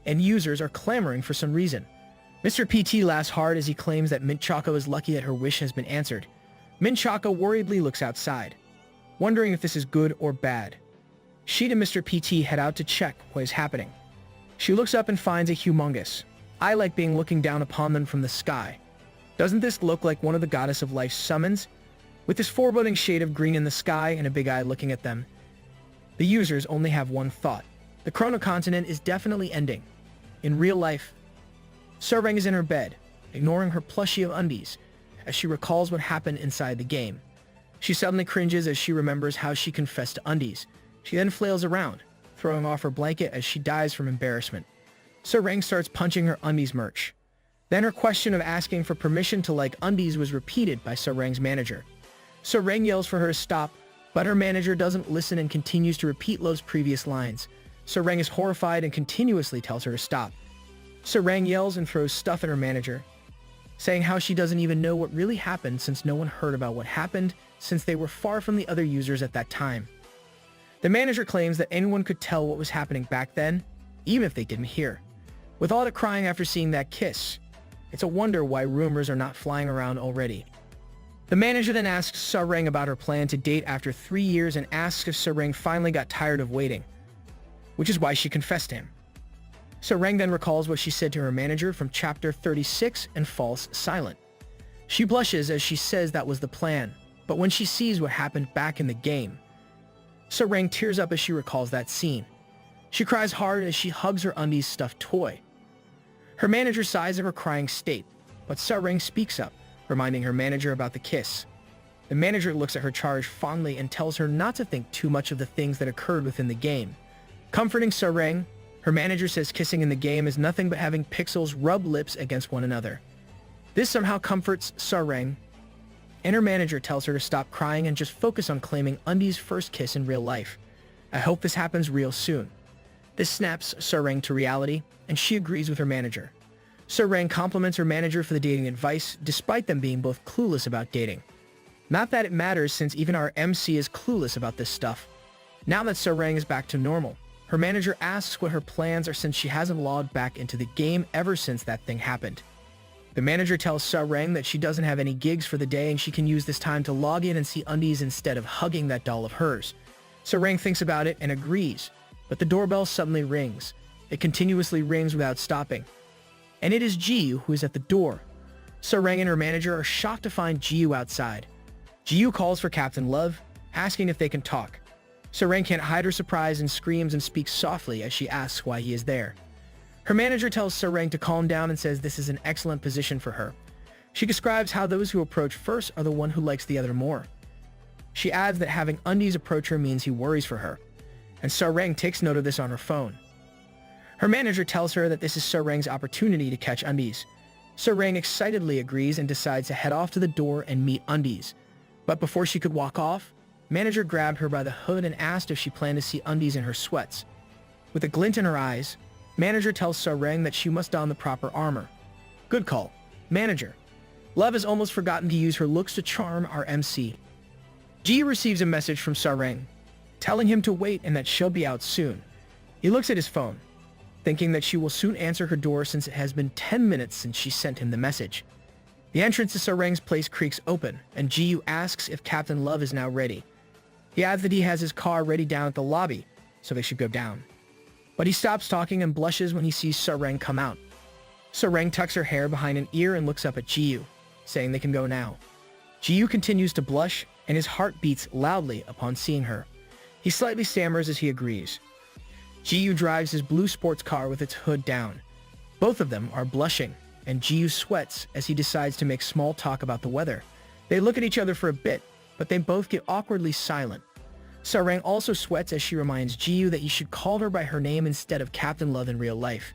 and users are clamoring for some reason. Mr. PT laughs hard as he claims that Minchako is lucky that her wish has been answered. Minchako worriedly looks outside, wondering if this is good or bad. She and Mr. PT head out to check what is happening. She looks up and finds a humongous, I like being looking down upon them from the sky. Doesn't this look like one of the goddess of life's summons? With this foreboding shade of green in the sky and a big eye looking at them. The users only have one thought. The Chrono Continent is definitely ending. In real life, Sarang is in her bed, ignoring her plushie of undies, as she recalls what happened inside the game. She suddenly cringes as she remembers how she confessed to undies. She then flails around, throwing off her blanket as she dies from embarrassment. Sarang starts punching her undies merch. Then her question of asking for permission to like undies was repeated by Sarang's manager. Sarang yells for her to stop, but her manager doesn't listen and continues to repeat Love's previous lines. Sarang is horrified and continuously tells her to stop. Sarang yells and throws stuff at her manager, saying how she doesn't even know what really happened since no one heard about what happened since they were far from the other users at that time. The manager claims that anyone could tell what was happening back then, even if they didn't hear. With all the crying after seeing that kiss, it's a wonder why rumors are not flying around already. The manager then asks Sarang about her plan to date after 3 years and asks if Sarang finally got tired of waiting, which is why she confessed to him. Sarang then recalls what she said to her manager from chapter 36 and falls silent. She blushes as she says that was the plan, but when she sees what happened back in the game, Sarang tears up as she recalls that scene. She cries hard as she hugs her undies stuffed toy. Her manager sighs of her crying state, but Sarang speaks up, reminding her manager about the kiss. The manager looks at her charge fondly and tells her not to think too much of the things that occurred within the game. Comforting Sarang, her manager says kissing in the game is nothing but having pixels rub lips against one another. This somehow comforts Sarang, and her manager tells her to stop crying and just focus on claiming Undi's first kiss in real life. I hope this happens real soon. This snaps Sarang to reality, and she agrees with her manager. Sarang compliments her manager for the dating advice, despite them being both clueless about dating. Not that it matters since even our MC is clueless about this stuff. Now that Sarang is back to normal, her manager asks what her plans are since she hasn't logged back into the game ever since that thing happened. The manager tells Sarang that she doesn't have any gigs for the day and she can use this time to log in and see undies instead of hugging that doll of hers. Sarang thinks about it and agrees, but the doorbell suddenly rings. It continuously rings without stopping. And it is Jiyu who is at the door. Sarang and her manager are shocked to find Jiyu outside. Jiyu calls for Captain Love, asking if they can talk. Sarang can't hide her surprise and screams and speaks softly as she asks why he is there. Her manager tells Sarang to calm down and says this is an excellent position for her. She describes how those who approach first are the one who likes the other more. She adds that having undies approach her means he worries for her, and Sarang takes note of this on her phone. Her manager tells her that this is Sarang's opportunity to catch undies. Sarang excitedly agrees and decides to head off to the door and meet undies. But before she could walk off, manager grabbed her by the hood and asked if she planned to see undies in her sweats. With a glint in her eyes, manager tells Sarang that she must don the proper armor. Good call, manager. Love has almost forgotten to use her looks to charm our MC. Ji receives a message from Sarang, telling him to wait and that she'll be out soon. He looks at his phone, thinking that she will soon answer her door since it has been 10 minutes since she sent him the message. The entrance to Sarang's place creaks open, and Jiyu asks if Captain Love is now ready. He adds that he has his car ready down at the lobby, so they should go down. But he stops talking and blushes when he sees Sarang come out. Sarang tucks her hair behind an ear and looks up at Jiyu, saying they can go now. Jiyu continues to blush, and his heart beats loudly upon seeing her. He slightly stammers as he agrees. Jiyu drives his blue sports car with its hood down. Both of them are blushing, and Jiyu sweats as he decides to make small talk about the weather. They look at each other for a bit, but they both get awkwardly silent. Sarang also sweats as she reminds Jiyu that he should call her by her name instead of Captain Love in real life.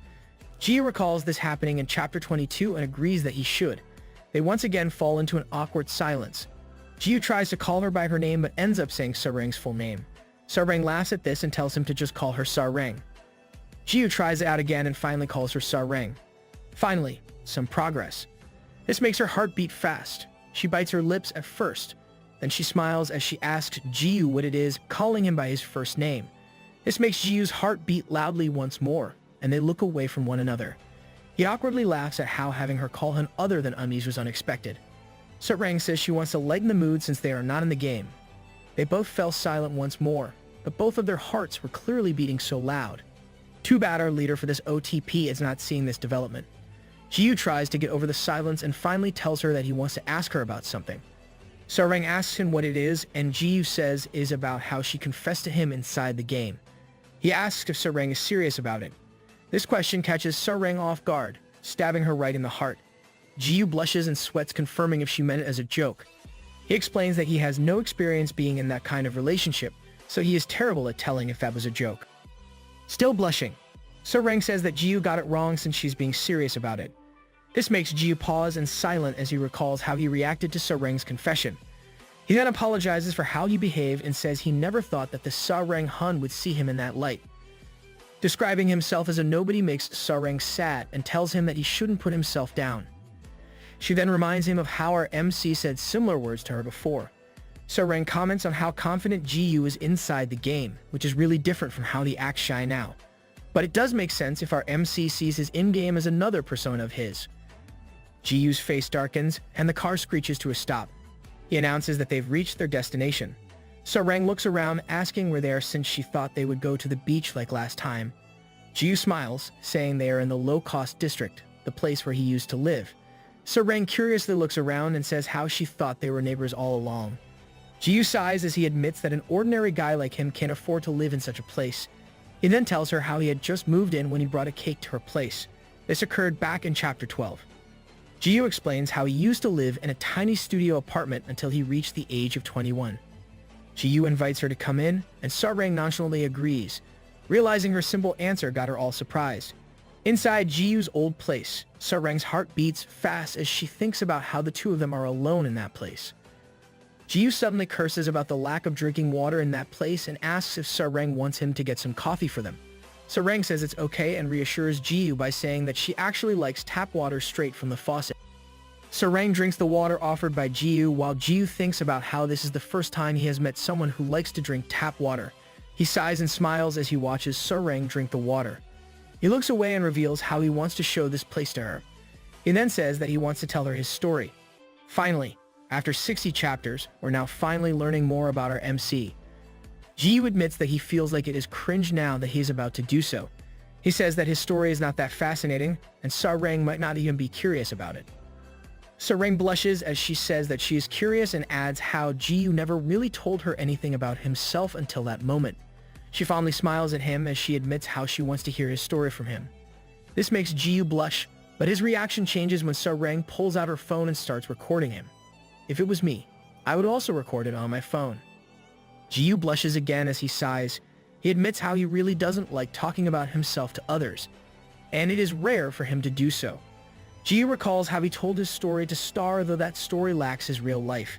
Jiyu recalls this happening in chapter 22 and agrees that he should. They once again fall into an awkward silence. Jiyu tries to call her by her name but ends up saying Sarang's full name. Sarang laughs at this and tells him to just call her Sarang. Jiyu tries it out again and finally calls her Sarang. Finally, some progress. This makes her heart beat fast. She bites her lips at first. Then she smiles as she asks Jiyu what it is, calling him by his first name. This makes Jiyu's heart beat loudly once more, and they look away from one another. He awkwardly laughs at how having her call him other than undies was unexpected. Sarang says she wants to lighten the mood since they are not in the game. They both fell silent once more, but both of their hearts were clearly beating so loud. Too bad our leader for this OTP is not seeing this development. Ji-yu tries to get over the silence and finally tells her that he wants to ask her about something. Sarang asks him what it is, and Ji-yu says it is about how she confessed to him inside the game. He asks if Sarang is serious about it. This question catches Sarang off guard, stabbing her right in the heart. Ji-yu blushes and sweats, confirming if she meant it as a joke. He explains that he has no experience being in that kind of relationship, so he is terrible at telling if that was a joke. Still blushing, Sarang says that Ji-yu got it wrong since she's being serious about it. This makes Ji-yu pause and silent as he recalls how he reacted to Sarang's confession. He then apologizes for how he behaved and says he never thought that the Sarang Hun would see him in that light. Describing himself as a nobody makes Sarang sad and tells him that he shouldn't put himself down. She then reminds him of how our MC said similar words to her before. Sarang comments on how confident Ji-yu is inside the game, which is really different from how he acts shy now. But it does make sense if our MC sees his in-game as another persona of his. Ji-yu's face darkens, and the car screeches to a stop. He announces that they've reached their destination. Sarang looks around, asking where they are since she thought they would go to the beach like last time. Ji-yu smiles, saying they are in the low-cost district, the place where he used to live. Sarang curiously looks around and says how she thought they were neighbors all along. Ji-yu sighs as he admits that an ordinary guy like him can't afford to live in such a place. He then tells her how he had just moved in when he brought a cake to her place. This occurred back in Chapter 12. Ji-yu explains how he used to live in a tiny studio apartment until he reached the age of 21. Ji-yu invites her to come in, and Sarang nonchalantly agrees. Realizing her simple answer got her all surprised. Inside Ji-yu's old place, Sarang's heart beats fast as she thinks about how the two of them are alone in that place. Ji-yu suddenly curses about the lack of drinking water in that place and asks if Sarang wants him to get some coffee for them. Sarang says it's okay and reassures Ji-yu by saying that she actually likes tap water straight from the faucet. Sarang drinks the water offered by Ji-yu while Ji-yu thinks about how this is the first time he has met someone who likes to drink tap water. He sighs and smiles as he watches Sarang drink the water. He looks away and reveals how he wants to show this place to her. He then says that he wants to tell her his story. Finally, after 60 chapters, we're now finally learning more about our MC. Ji-yu admits that he feels like it is cringe now that he is about to do so. He says that his story is not that fascinating, and Sarang might not even be curious about it. Sarang blushes as she says that she is curious and adds how Ji-yu never really told her anything about himself until that moment. She fondly smiles at him as she admits how she wants to hear his story from him. This makes Ji-yu blush, but his reaction changes when Sarang pulls out her phone and starts recording him. If it was me, I would also record it on my phone. Ji-yu blushes again as he sighs. He admits how he really doesn't like talking about himself to others, and it is rare for him to do so. Ji-yu recalls how he told his story to Star, though that story lacks his real life.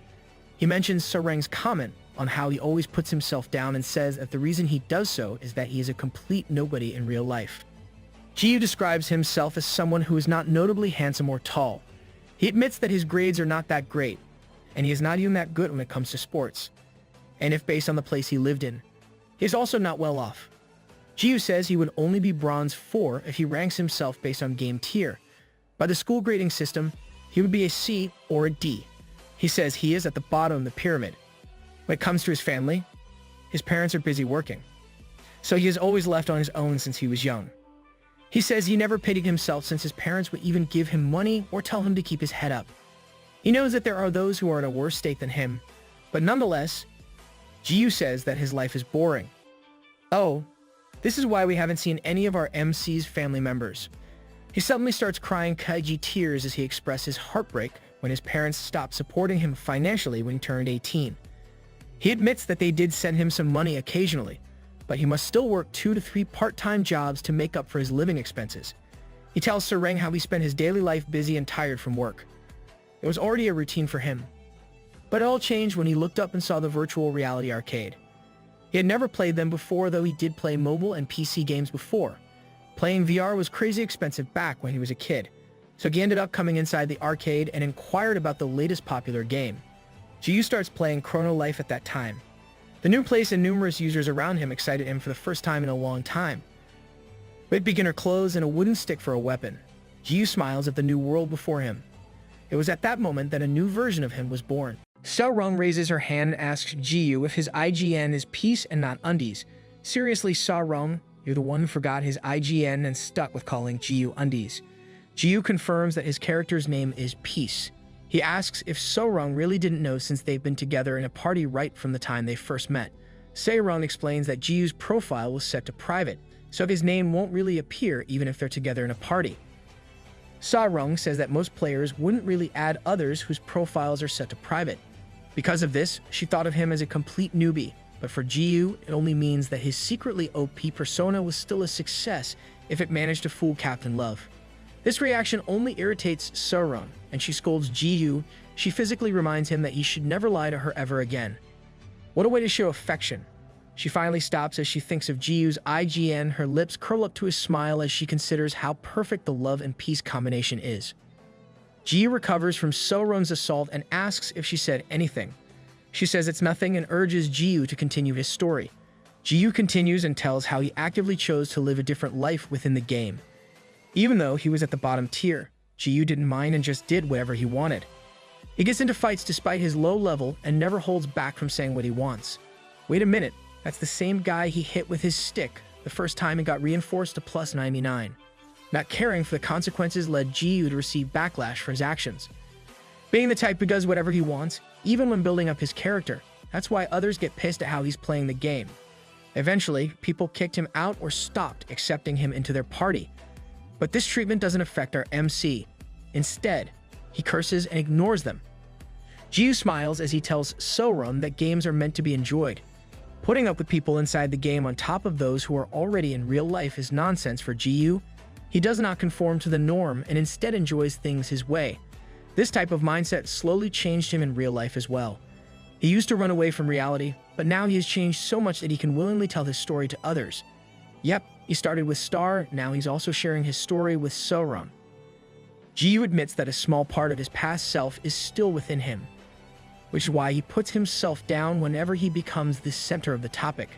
He mentions Sarang's comment on how he always puts himself down and says that the reason he does so is that he is a complete nobody in real life. Ji-yu describes himself as someone who is not notably handsome or tall. He admits that his grades are not that great, and he is not even that good when it comes to sports. And if based on the place he lived in, he is also not well off. Ji-yu says he would only be bronze 4 if he ranks himself based on game tier. By the school grading system, he would be a C or a D. He says he is at the bottom of the pyramid. When it comes to his family, his parents are busy working, so he is always left on his own since he was young. He says he never pitied himself since his parents would even give him money or tell him to keep his head up. He knows that there are those who are in a worse state than him, but nonetheless, Ji-yu says that his life is boring. Oh, this is why we haven't seen any of our MC's family members. He suddenly starts crying kaiji tears as he expresses heartbreak when his parents stopped supporting him financially when he turned 18. He admits that they did send him some money occasionally, but he must still work 2 to 3 part-time jobs to make up for his living expenses. He tells Sarang how he spent his daily life busy and tired from work. It was already a routine for him. But it all changed when he looked up and saw the virtual reality arcade. He had never played them before, though he did play mobile and PC games before. Playing VR was crazy expensive back when he was a kid, so he ended up coming inside the arcade and inquired about the latest popular game. Ji-yu starts playing Chrono Life at that time. The new place and numerous users around him excited him for the first time in a long time. With beginner clothes and a wooden stick for a weapon, Ji-yu smiles at the new world before him. It was at that moment that a new version of him was born. Sarang raises her hand and asks Ji-yu if his IGN is peace and not undies. Seriously, Sarang, you're the one who forgot his IGN and stuck with calling Ji-yu undies. Ji-yu confirms that his character's name is Peace. He asks if So-rung really didn't know since they've been together in a party right from the time they first met. Se-rung explains that Ji-yu's profile was set to private, so his name won't really appear even if they're together in a party. Sa-rung says that most players wouldn't really add others whose profiles are set to private. Because of this, she thought of him as a complete newbie, but for Ji-yu, it only means that his secretly OP persona was still a success if it managed to fool Captain Love. This reaction only irritates So-rung, and she scolds Ji-yu. She physically reminds him that he should never lie to her ever again. What a way to show affection. She finally stops as she thinks of Ji-yu's IGN. Her lips curl up to a smile as she considers how perfect the love and peace combination is. Ji-yu recovers from So-rung's assault and asks if she said anything. She says it's nothing and urges Ji-yu to continue his story. Ji-yu continues and tells how he actively chose to live a different life within the game. Even though he was at the bottom tier, Ji-yu didn't mind and just did whatever he wanted. He gets into fights despite his low level and never holds back from saying what he wants. Wait a minute, that's the same guy he hit with his stick the first time and got reinforced to plus 99. Not caring for the consequences led Ji-yu to receive backlash for his actions. Being the type who does whatever he wants, even when building up his character, that's why others get pissed at how he's playing the game. Eventually, people kicked him out or stopped accepting him into their party. But this treatment doesn't affect our MC. Instead, he curses and ignores them. Ji-yu smiles as he tells So-rung that games are meant to be enjoyed. Putting up with people inside the game on top of those who are already in real life is nonsense for Ji-yu. He does not conform to the norm and instead enjoys things his way. This type of mindset slowly changed him in real life as well. He used to run away from reality, but now he has changed so much that he can willingly tell his story to others. Yep, he started with Star, now he's also sharing his story with So-rung. Ji-yu admits that a small part of his past self is still within him, which is why he puts himself down whenever he becomes the center of the topic.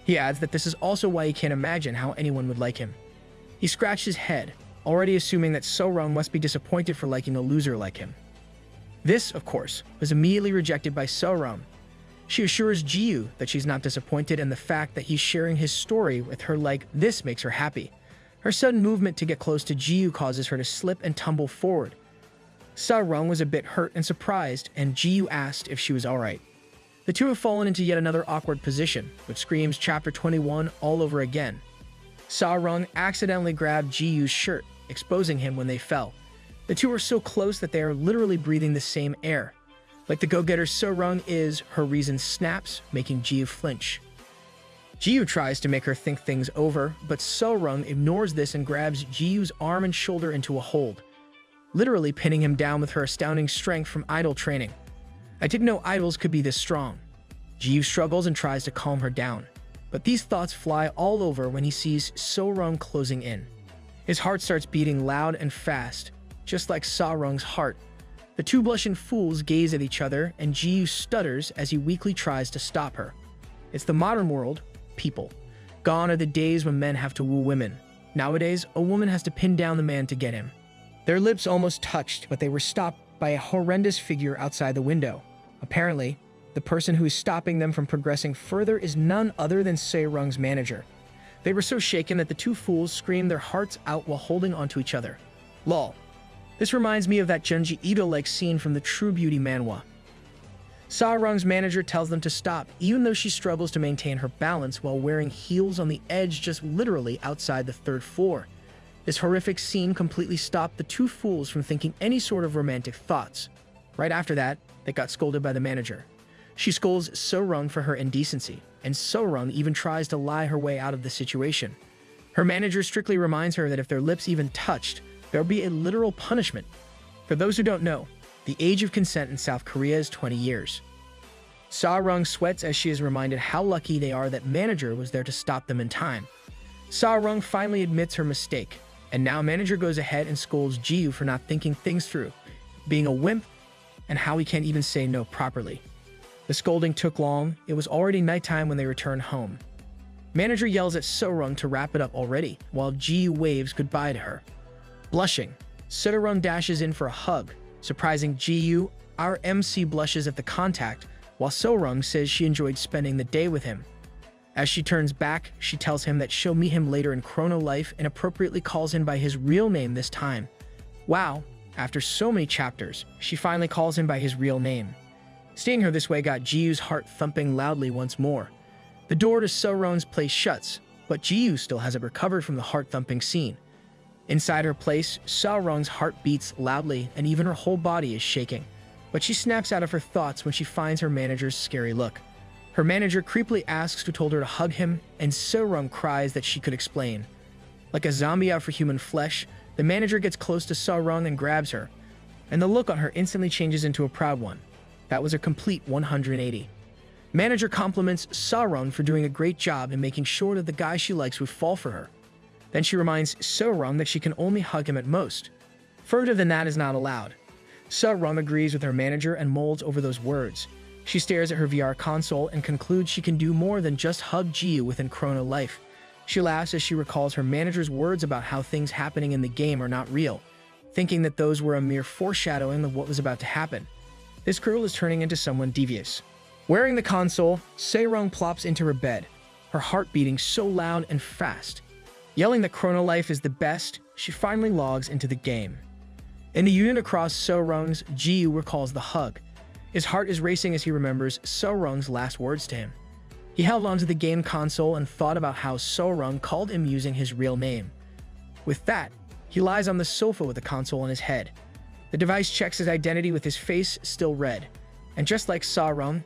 He adds that this is also why he can't imagine how anyone would like him. He scratched his head, already assuming that So-rung must be disappointed for liking a loser like him. This, of course, was immediately rejected by So-rung. She assures Ji-yu that she's not disappointed and the fact that he's sharing his story with her like this makes her happy. Her sudden movement to get close to Ji-yu causes her to slip and tumble forward. So-rung was a bit hurt and surprised, and Ji-yu asked if she was alright. The two have fallen into yet another awkward position, which screams Chapter 21 all over again. So-rung accidentally grabbed Ji-yu's shirt, exposing him when they fell. The two are so close that they are literally breathing the same air. Like the go-getter So-rung is, her reason snaps, making Ji-yu flinch. Ji-yu tries to make her think things over, but So-rung ignores this and grabs Ji-yu's arm and shoulder into a hold, literally pinning him down with her astounding strength from idol training. I didn't know idols could be this strong. Ji-yu struggles and tries to calm her down, but these thoughts fly all over when he sees So-rung closing in. His heart starts beating loud and fast, just like So-rung's heart. The two blushing fools gaze at each other, and Ji-yu stutters as he weakly tries to stop her. It's the modern world, people. Gone are the days when men have to woo women. Nowadays, a woman has to pin down the man to get him. Their lips almost touched, but they were stopped by a horrendous figure outside the window. Apparently, the person who is stopping them from progressing further is none other than Se-rung's manager. They were so shaken that the two fools screamed their hearts out while holding onto each other. Lol. This reminds me of that Junji Ito-like scene from the True Beauty manhwa. So-rung's manager tells them to stop, even though she struggles to maintain her balance while wearing heels on the edge just literally outside the third floor. This horrific scene completely stopped the two fools from thinking any sort of romantic thoughts. Right after that, they got scolded by the manager. She scolds So-rung for her indecency, and So-rung even tries to lie her way out of the situation. Her manager strictly reminds her that if their lips even touched, there'll be a literal punishment. For those who don't know, the age of consent in South Korea is 20 years. So-rung sweats as she is reminded how lucky they are that manager was there to stop them in time. So-rung finally admits her mistake, and now manager goes ahead and scolds Ji-yu for not thinking things through, being a wimp, and how he can't even say no properly. The scolding took long. It was already nighttime when they returned home. Manager yells at So-rung to wrap it up already, while Ji-yu waves goodbye to her. Blushing, So-rung dashes in for a hug, surprising Ji-yu. Our MC blushes at the contact, while So-rung says she enjoyed spending the day with him. As she turns back, she tells him that she'll meet him later in Chrono Life and appropriately calls him by his real name this time. Wow, after so many chapters, she finally calls him by his real name. Seeing her this way got Ji-Yu's heart thumping loudly once more. The door to So-Rong's place shuts, but Ji-Yu still hasn't recovered from the heart-thumping scene. Inside her place, So-Rong's heart beats loudly and even her whole body is shaking. But she snaps out of her thoughts when she finds her manager's scary look. Her manager creepily asks who told her to hug him, and So-Rong cries that she could explain. Like a zombie out for human flesh, the manager gets close to So-Rong and grabs her, and the look on her instantly changes into a proud one. That was a complete 180. Manager compliments So-Rong for doing a great job in making sure that the guy she likes would fall for her. Then she reminds So-Rong that she can only hug him at most. Further than that is not allowed. So-Rong agrees with her manager and molds over those words. She stares at her VR console and concludes she can do more than just hug Ji-Yu within Chrono Life. She laughs as she recalls her manager's words about how things happening in the game are not real, thinking that those were a mere foreshadowing of what was about to happen. This girl is turning into someone devious. Wearing the console, So-Rong plops into her bed, her heart beating so loud and fast. Yelling that Chrono Life is the best, she finally logs into the game. In the unit across So-Rong's, Ji-Yu recalls the hug. His heart is racing as he remembers So-Rong's last words to him. He held onto the game console and thought about how So-Rong called him using his real name. With that, he lies on the sofa with the console on his head. The device checks his identity with his face still red. And just like So-Rong,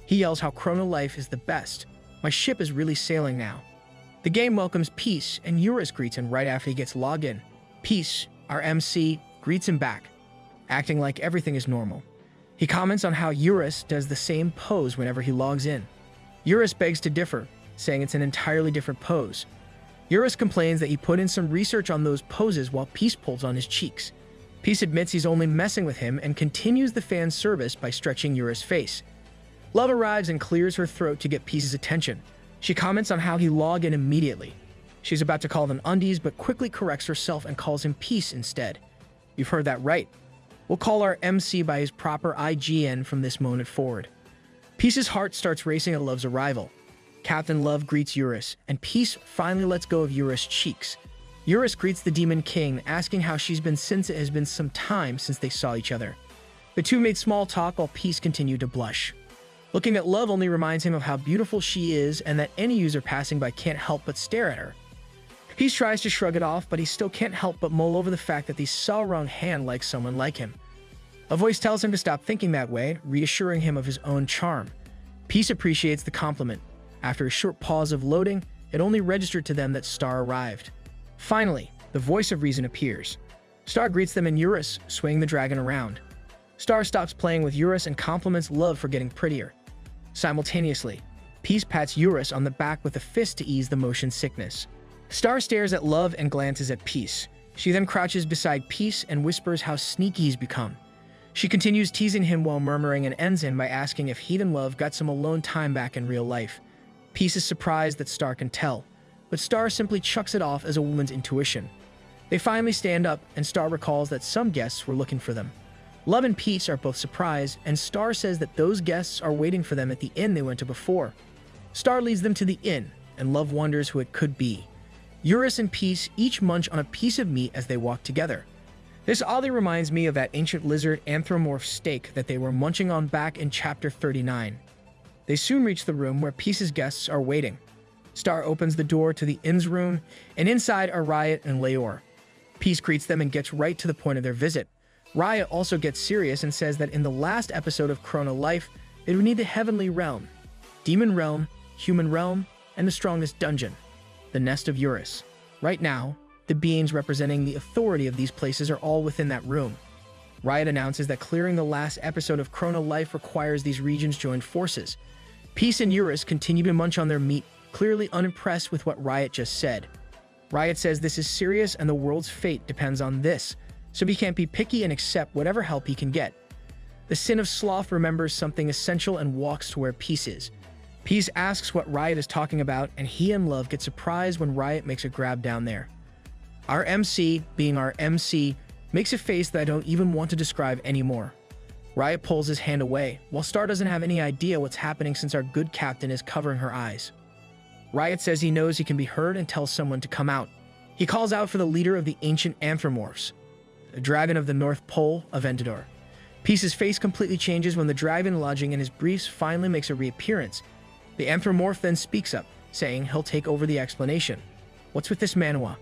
he yells how Chrono Life is the best. My ship is really sailing now. The game welcomes Peace, and Eurus greets him right after he gets logged in. Peace, our MC, greets him back, acting like everything is normal. He comments on how Eurus does the same pose whenever he logs in. Eurus begs to differ, saying it's an entirely different pose. Eurus complains that he put in some research on those poses while Peace pulls on his cheeks. Peace admits he's only messing with him and continues the fan service by stretching Eurus' face. Love arrives and clears her throat to get Peace's attention. She comments on how he logged in immediately. She's about to call them undies, but quickly corrects herself and calls him Peace instead. You've heard that right. We'll call our MC by his proper IGN from this moment forward. Peace's heart starts racing at Love's arrival. Captain Love greets Eurus, and Peace finally lets go of Eurus' cheeks. Eurus greets the Demon King, asking how she's been since it has been some time since they saw each other. The two made small talk while Peace continued to blush. Looking at Love only reminds him of how beautiful she is and that any user passing by can't help but stare at her. Peace tries to shrug it off, but he still can't help but mull over the fact that the So-Rong hand likes someone like him. A voice tells him to stop thinking that way, reassuring him of his own charm. Peace appreciates the compliment. After a short pause of loading, it only registered to them that Star arrived. Finally, the voice of reason appears. Star greets them and Eurus, swinging the dragon around. Star stops playing with Eurus and compliments Love for getting prettier. Simultaneously, Peace pats Eurus on the back with a fist to ease the motion sickness. Star stares at Love and glances at Peace. She then crouches beside Peace and whispers how sneaky he's become. She continues teasing him while murmuring and ends him by asking if he and Love got some alone time back in real life. Peace is surprised that Star can tell, but Star simply chucks it off as a woman's intuition. They finally stand up, and Star recalls that some guests were looking for them. Love and Peace are both surprised, and Star says that those guests are waiting for them at the inn they went to before. Star leads them to the inn, and Love wonders who it could be. Eurus and Peace each munch on a piece of meat as they walk together. This oddly reminds me of that ancient lizard anthropomorph steak that they were munching on back in chapter 39. They soon reach the room where Peace's guests are waiting. Star opens the door to the inn's room, and inside are Riot and Leor. Peace greets them and gets right to the point of their visit. Riot also gets serious and says that in the last episode of Chrono Life, it would need the Heavenly Realm, Demon Realm, Human Realm, and the strongest dungeon, the Nest of Eurus. Right now, the beings representing the authority of these places are all within that room. Riot announces that clearing the last episode of Chrono Life requires these regions join forces. Peace and Eurus continue to munch on their meat, clearly unimpressed with what Riot just said. Riot says this is serious and the world's fate depends on this, so he can't be picky and accept whatever help he can get. The Sin of Sloth remembers something essential and walks to where Peace is. Peace asks what Riot is talking about, and he and Love get surprised when Riot makes a grab down there. Our MC, being our MC, makes a face that I don't even want to describe anymore. Riot pulls his hand away, while Star doesn't have any idea what's happening since our good captain is covering her eyes. Riot says he knows he can be heard and tells someone to come out. He calls out for the leader of the ancient anthropomorphs. the dragon of the North Pole, Aventador. Peace's face completely changes when the dragon lodging in his briefs finally makes a reappearance. The anthropomorph then speaks up, saying he'll take over the explanation. What's with this manhwa?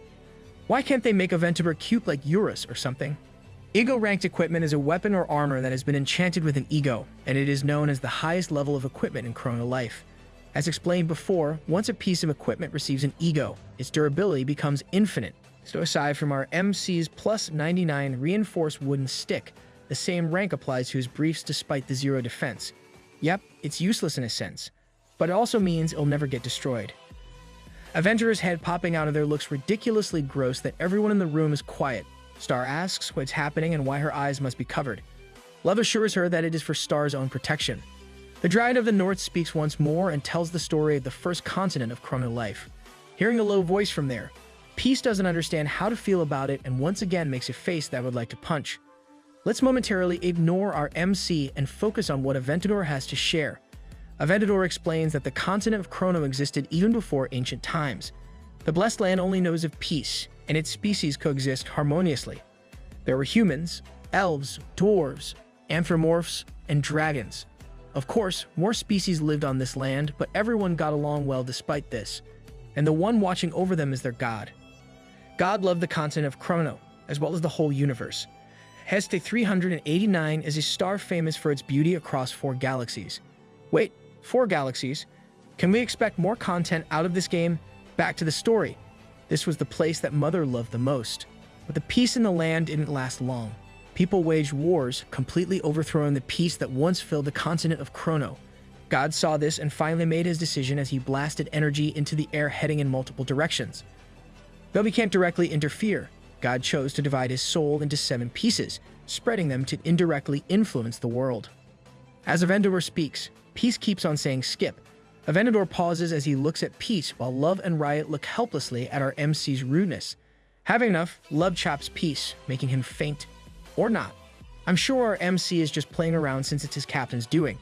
Why can't they make Aventador cute like Eurus or something? Ego-ranked equipment is a weapon or armor that has been enchanted with an ego, and it is known as the highest level of equipment in Chrono Life. As explained before, once a piece of equipment receives an ego, its durability becomes infinite. So aside from our MC's plus 99 reinforced wooden stick, the same rank applies to his briefs despite the 0 defense. Yep, it's useless in a sense, but it also means it'll never get destroyed. Aventador's head popping out of there looks ridiculously gross that everyone in the room is quiet. Star asks what's happening and why her eyes must be covered. Love assures her that it is for Star's own protection. The Dryad of the North speaks once more and tells the story of the first continent of Chrono Life. Hearing a low voice from there, Peace doesn't understand how to feel about it and once again makes a face that would like to punch. Let's momentarily ignore our MC and focus on what Aventador has to share. Aventador explains that the continent of Chrono existed even before ancient times. The Blessed Land only knows of peace, and its species coexist harmoniously. There were humans, elves, dwarves, anthropomorphs, and dragons. Of course, more species lived on this land, but everyone got along well despite this, and the one watching over them is their god. God loved the continent of Chrono, as well as the whole universe. Heste 389 is a star famous for its beauty across 4 galaxies. Wait, 4 galaxies? Can we expect more content out of this game? Back to the story. This was the place that Mother loved the most. But the peace in the land didn't last long. People waged wars, completely overthrowing the peace that once filled the continent of Chrono. God saw this and finally made his decision as he blasted energy into the air heading in multiple directions. Though he can't directly interfere, God chose to divide his soul into 7 pieces, spreading them to indirectly influence the world. As Aventador speaks, Peace keeps on saying skip. Aventador pauses as he looks at Peace while Love and Riot look helplessly at our MC's rudeness. Having enough, Love chops Peace, making him faint. Or not. I'm sure our MC is just playing around since it's his captain's doing.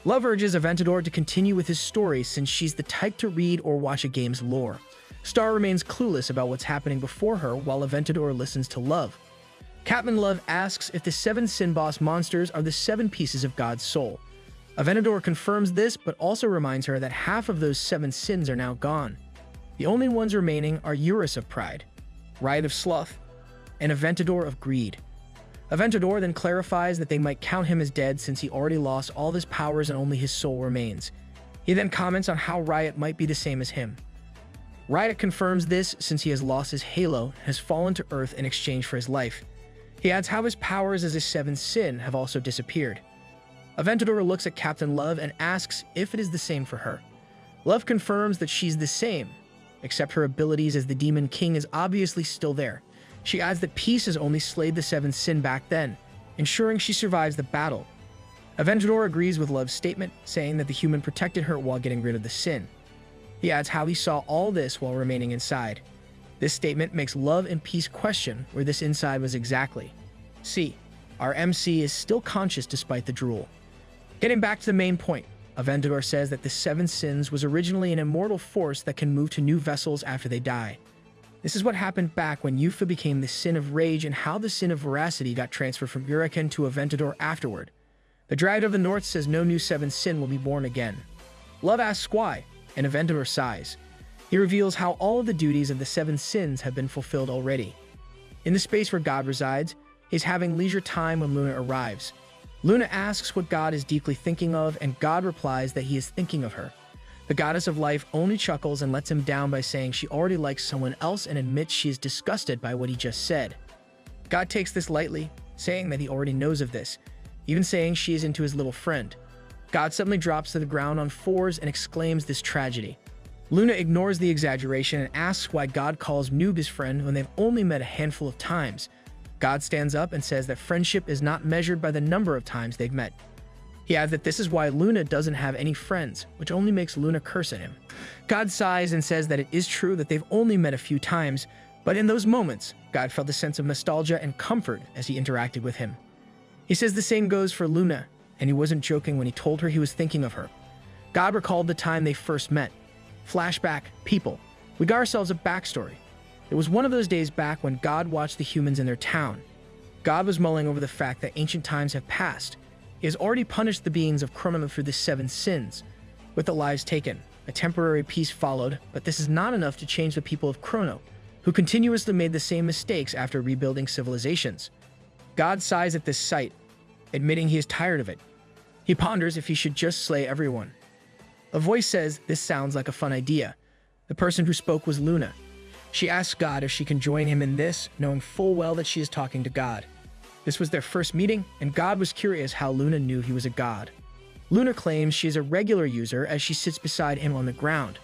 Love urges Aventador to continue with his story since she's the type to read or watch a game's lore. Star remains clueless about what's happening before her while Aventador listens to Love. Captain Love asks if the 7 Sin Boss monsters are the 7 pieces of God's soul. Aventador confirms this, but also reminds her that half of those 7 sins are now gone. The only ones remaining are Eurus of Pride, Riot of Sloth, and Aventador of Greed. Aventador then clarifies that they might count him as dead since he already lost all his powers and only his soul remains. He then comments on how Riot might be the same as him. Riot confirms this since he has lost his halo and has fallen to Earth in exchange for his life. He adds how his powers as his 7th sin have also disappeared. Aventador looks at Captain Love and asks if it is the same for her. Love confirms that she's the same, except her abilities as the Demon King is obviously still there. She adds that Peace has only slayed the 7th sin back then, ensuring she survives the battle. Aventador agrees with Love's statement, saying that the human protected her while getting rid of the sin. He adds how he saw all this while remaining inside. This statement makes Love and Peace question where this inside was exactly. See, our MC is still conscious despite the drool. Getting back to the main point, Aventador says that the 7 sins was originally an immortal force that can move to new vessels after they die. This is what happened back when Yufa became the Sin of Rage and how the Sin of Veracity got transferred from Uraken to Aventador afterward. The Dryad of the North says no new 7th sin will be born again. Love asks why, and Aventador sighs. He reveals how all of the duties of the 7 sins have been fulfilled already. In the space where God resides, he's having leisure time when Luna arrives. Luna asks what God is deeply thinking of, and God replies that he is thinking of her. The goddess of life only chuckles and lets him down by saying she already likes someone else and admits she is disgusted by what he just said. God takes this lightly, saying that he already knows of this, even saying she is into his little friend. God suddenly drops to the ground on 4s and exclaims this tragedy. Luna ignores the exaggeration and asks why God calls Noob his friend when they've only met a handful of times. God stands up and says that friendship is not measured by the number of times they've met. He adds that this is why Luna doesn't have any friends, which only makes Luna curse at him. God sighs and says that it is true that they've only met a few times, but in those moments, God felt a sense of nostalgia and comfort as he interacted with him. He says the same goes for Luna, and he wasn't joking when he told her he was thinking of her. God recalled the time they first met. Flashback, people. We got ourselves a backstory. It was one of those days back when God watched the humans in their town. God was mulling over the fact that ancient times have passed. He has already punished the beings of Chrono for the 7 sins, with the lives taken. A temporary peace followed, but this is not enough to change the people of Chrono, who continuously made the same mistakes after rebuilding civilizations. God sighs at this sight, admitting he is tired of it. He ponders if he should just slay everyone. A voice says, "This sounds like a fun idea." The person who spoke was Luna. She asks God if she can join him in this, knowing full well that she is talking to God. This was their first meeting, and God was curious how Luna knew he was a god. Luna claims she is a regular user as she sits beside him on the ground.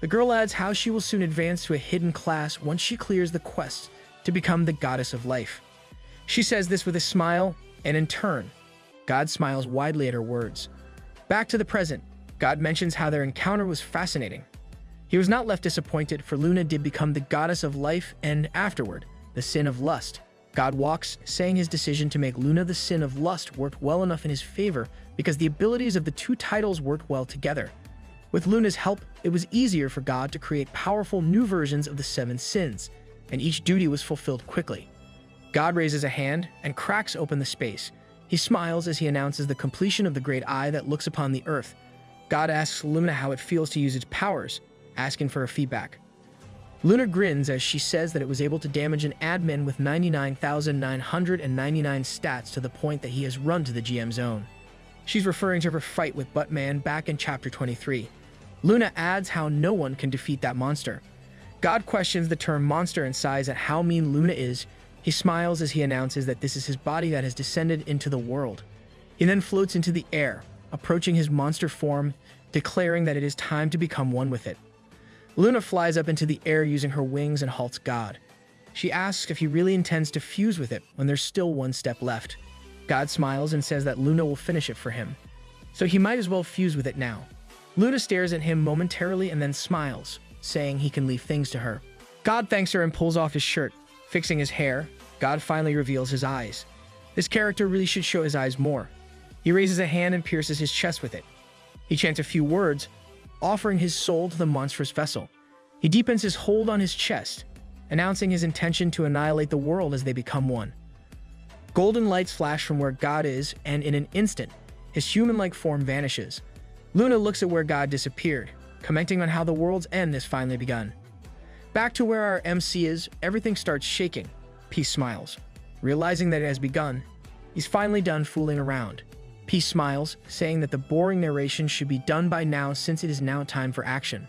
The girl adds how she will soon advance to a hidden class once she clears the quest to become the goddess of life. She says this with a smile, and in turn, God smiles widely at her words. Back to the present, God mentions how their encounter was fascinating. He was not left disappointed, for Luna did become the goddess of life and, afterward, the sin of lust. God walks, saying his decision to make Luna the sin of lust worked well enough in his favor because the abilities of the 2 titles worked well together. With Luna's help, it was easier for God to create powerful new versions of the 7 sins, and each duty was fulfilled quickly. God raises a hand and cracks open the space. He smiles as he announces the completion of the great eye that looks upon the earth. God asks Luna how it feels to use its powers, asking for her feedback. Luna grins as she says that it was able to damage an admin with 99,999 stats to the point that he has run to the GM zone. She's referring to her fight with Buttman back in Chapter 23. Luna adds how no one can defeat that monster. God questions the term monster and sighs at how mean Luna is. He smiles as he announces that this is his body that has descended into the world. He then floats into the air, approaching his monster form, declaring that it is time to become one with it. Luna flies up into the air using her wings and halts God. She asks if he really intends to fuse with it when there's still 1 step left. God smiles and says that Luna will finish it for him, so he might as well fuse with it now. Luna stares at him momentarily and then smiles, saying he can leave things to her. God thanks her and pulls off his shirt. Fixing his hair, God finally reveals his eyes. This character really should show his eyes more. He raises a hand and pierces his chest with it. He chants a few words, offering his soul to the monstrous vessel. He deepens his hold on his chest, announcing his intention to annihilate the world as they become one. Golden lights flash from where God is, and in an instant, his human-like form vanishes. Luna looks at where God disappeared, commenting on how the world's end has finally begun. Back to where our MC is, everything starts shaking. Peace smiles. Realizing that it has begun, he's finally done fooling around. Peace smiles, saying that the boring narration should be done by now since it is now time for action.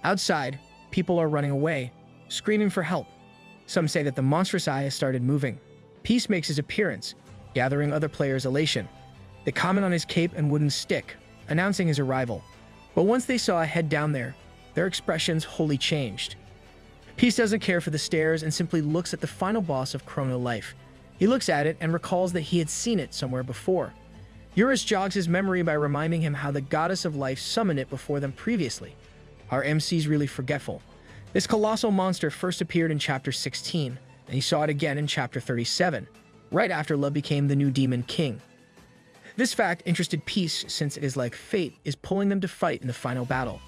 Outside, people are running away, screaming for help. Some say that the monstrous eye has started moving. Peace makes his appearance, gathering other players' elation. They comment on his cape and wooden stick, announcing his arrival. But once they saw a head down there, their expressions wholly changed. Peace doesn't care for the stairs and simply looks at the final boss of Chrono Life. He looks at it and recalls that he had seen it somewhere before. Eurus jogs his memory by reminding him how the goddess of life summoned it before them previously. Our MC's really forgetful. This colossal monster first appeared in Chapter 16, and he saw it again in Chapter 37, right after Love became the new Demon King. This fact interested Peace since it is like fate is pulling them to fight in the final battle.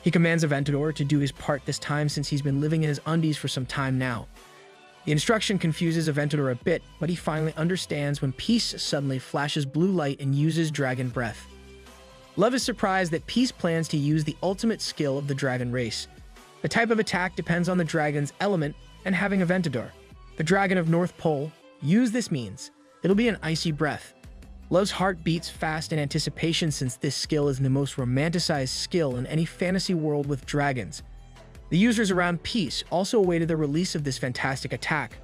He commands Aventador to do his part this time since he's been living in his undies for some time now. The instruction confuses Aventador a bit, but he finally understands when Peace suddenly flashes blue light and uses Dragon Breath. Love is surprised that Peace plans to use the ultimate skill of the dragon race. The type of attack depends on the dragon's element and having Aventador, the dragon of North Pole, use this means it'll be an icy breath. Love's heart beats fast in anticipation since this skill is the most romanticized skill in any fantasy world with dragons. The users around Peace also awaited the release of this fantastic attack.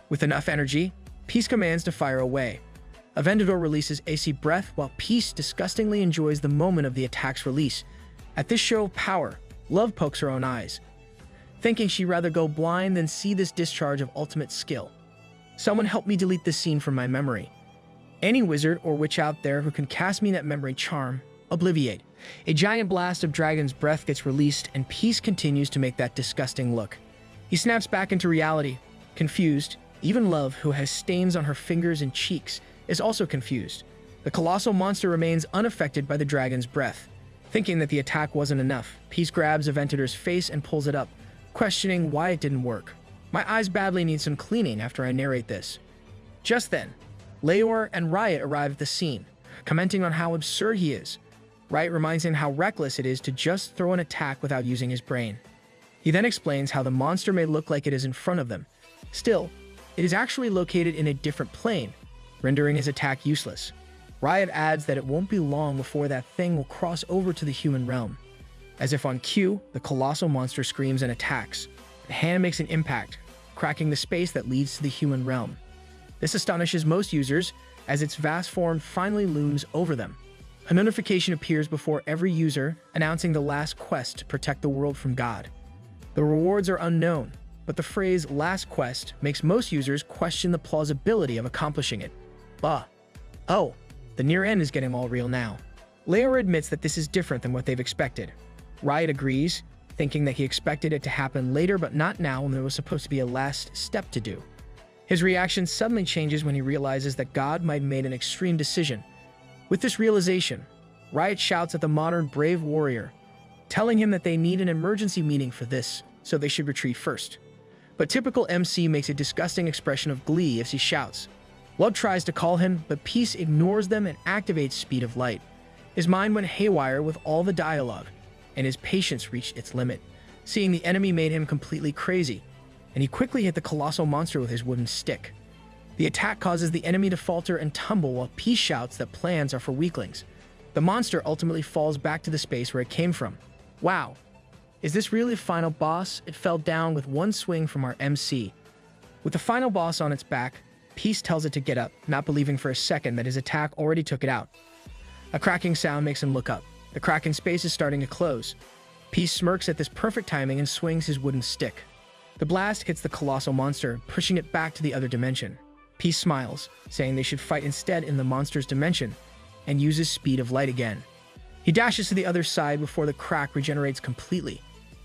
With enough energy, Peace commands to fire away. Aventador releases AC Breath while Peace disgustingly enjoys the moment of the attack's release. At this show of power, Love pokes her own eyes, thinking she'd rather go blind than see this discharge of ultimate skill. Someone help me delete this scene from my memory. Any wizard or witch out there who can cast me that memory charm, Obliviate. A giant blast of Dragon's Breath gets released and Peace continues to make that disgusting look. He snaps back into reality, confused. Even Love, who has stains on her fingers and cheeks, is also confused. The colossal monster remains unaffected by the Dragon's Breath. Thinking that the attack wasn't enough, Peace grabs Aventador's face and pulls it up, questioning why it didn't work. My eyes badly need some cleaning after I narrate this. Just then, Leor and Riot arrive at the scene, commenting on how absurd he is. Riot reminds him how reckless it is to just throw an attack without using his brain. He then explains how the monster may look like it is in front of them. Still, it is actually located in a different plane, rendering his attack useless. Riot adds that it won't be long before that thing will cross over to the human realm. As if on cue, the colossal monster screams and attacks. The hand makes an impact, cracking the space that leads to the human realm. This astonishes most users, as its vast form finally looms over them. A notification appears before every user, announcing the last quest to protect the world from God. The rewards are unknown, but the phrase "last quest" makes most users question the plausibility of accomplishing it. Oh, the near end is getting all real now. Leor admits that this is different than what they've expected. Riot agrees, thinking that he expected it to happen later but not now when there was supposed to be a last step to do. His reaction suddenly changes when he realizes that God might have made an extreme decision. With this realization, Riot shouts at the modern brave warrior, telling him that they need an emergency meeting for this, so they should retreat first. But typical MC makes a disgusting expression of glee as he shouts. Love tries to call him, but Peace ignores them and activates Speed of Light. His mind went haywire with all the dialogue, and his patience reached its limit. Seeing the enemy made him completely crazy, and he quickly hit the colossal monster with his wooden stick. The attack causes the enemy to falter and tumble while Peace shouts that plans are for weaklings. The monster ultimately falls back to the space where it came from. Wow, is this really the final boss? It fell down with one swing from our MC. With the final boss on its back, Peace tells it to get up, not believing for a second that his attack already took it out. A cracking sound makes him look up. The crack in space is starting to close. Peace smirks at this perfect timing and swings his wooden stick. The blast hits the colossal monster, pushing it back to the other dimension. Peace smiles, saying they should fight instead in the monster's dimension, and uses Speed of Light again. He dashes to the other side before the crack regenerates completely,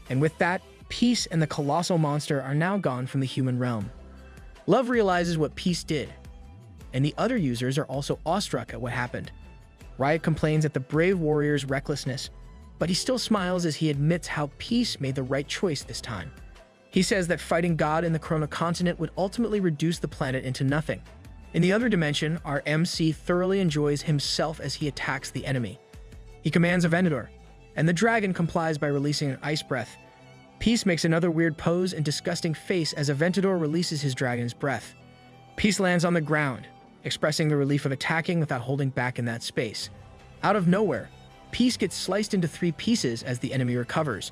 and with that, Peace and the colossal monster are now gone from the human realm. Love realizes what Peace did, and the other users are also awestruck at what happened. Riot complains at the brave warrior's recklessness, but he still smiles as he admits how Peace made the right choice this time. He says that fighting God in the Chrono Continent would ultimately reduce the planet into nothing. In the other dimension, our MC thoroughly enjoys himself as he attacks the enemy. He commands a Vendor, and the dragon complies by releasing an ice breath. Peace makes another weird pose and disgusting face as Aventador releases his dragon's breath. Peace lands on the ground, expressing the relief of attacking without holding back in that space. Out of nowhere, Peace gets sliced into 3 pieces as the enemy recovers.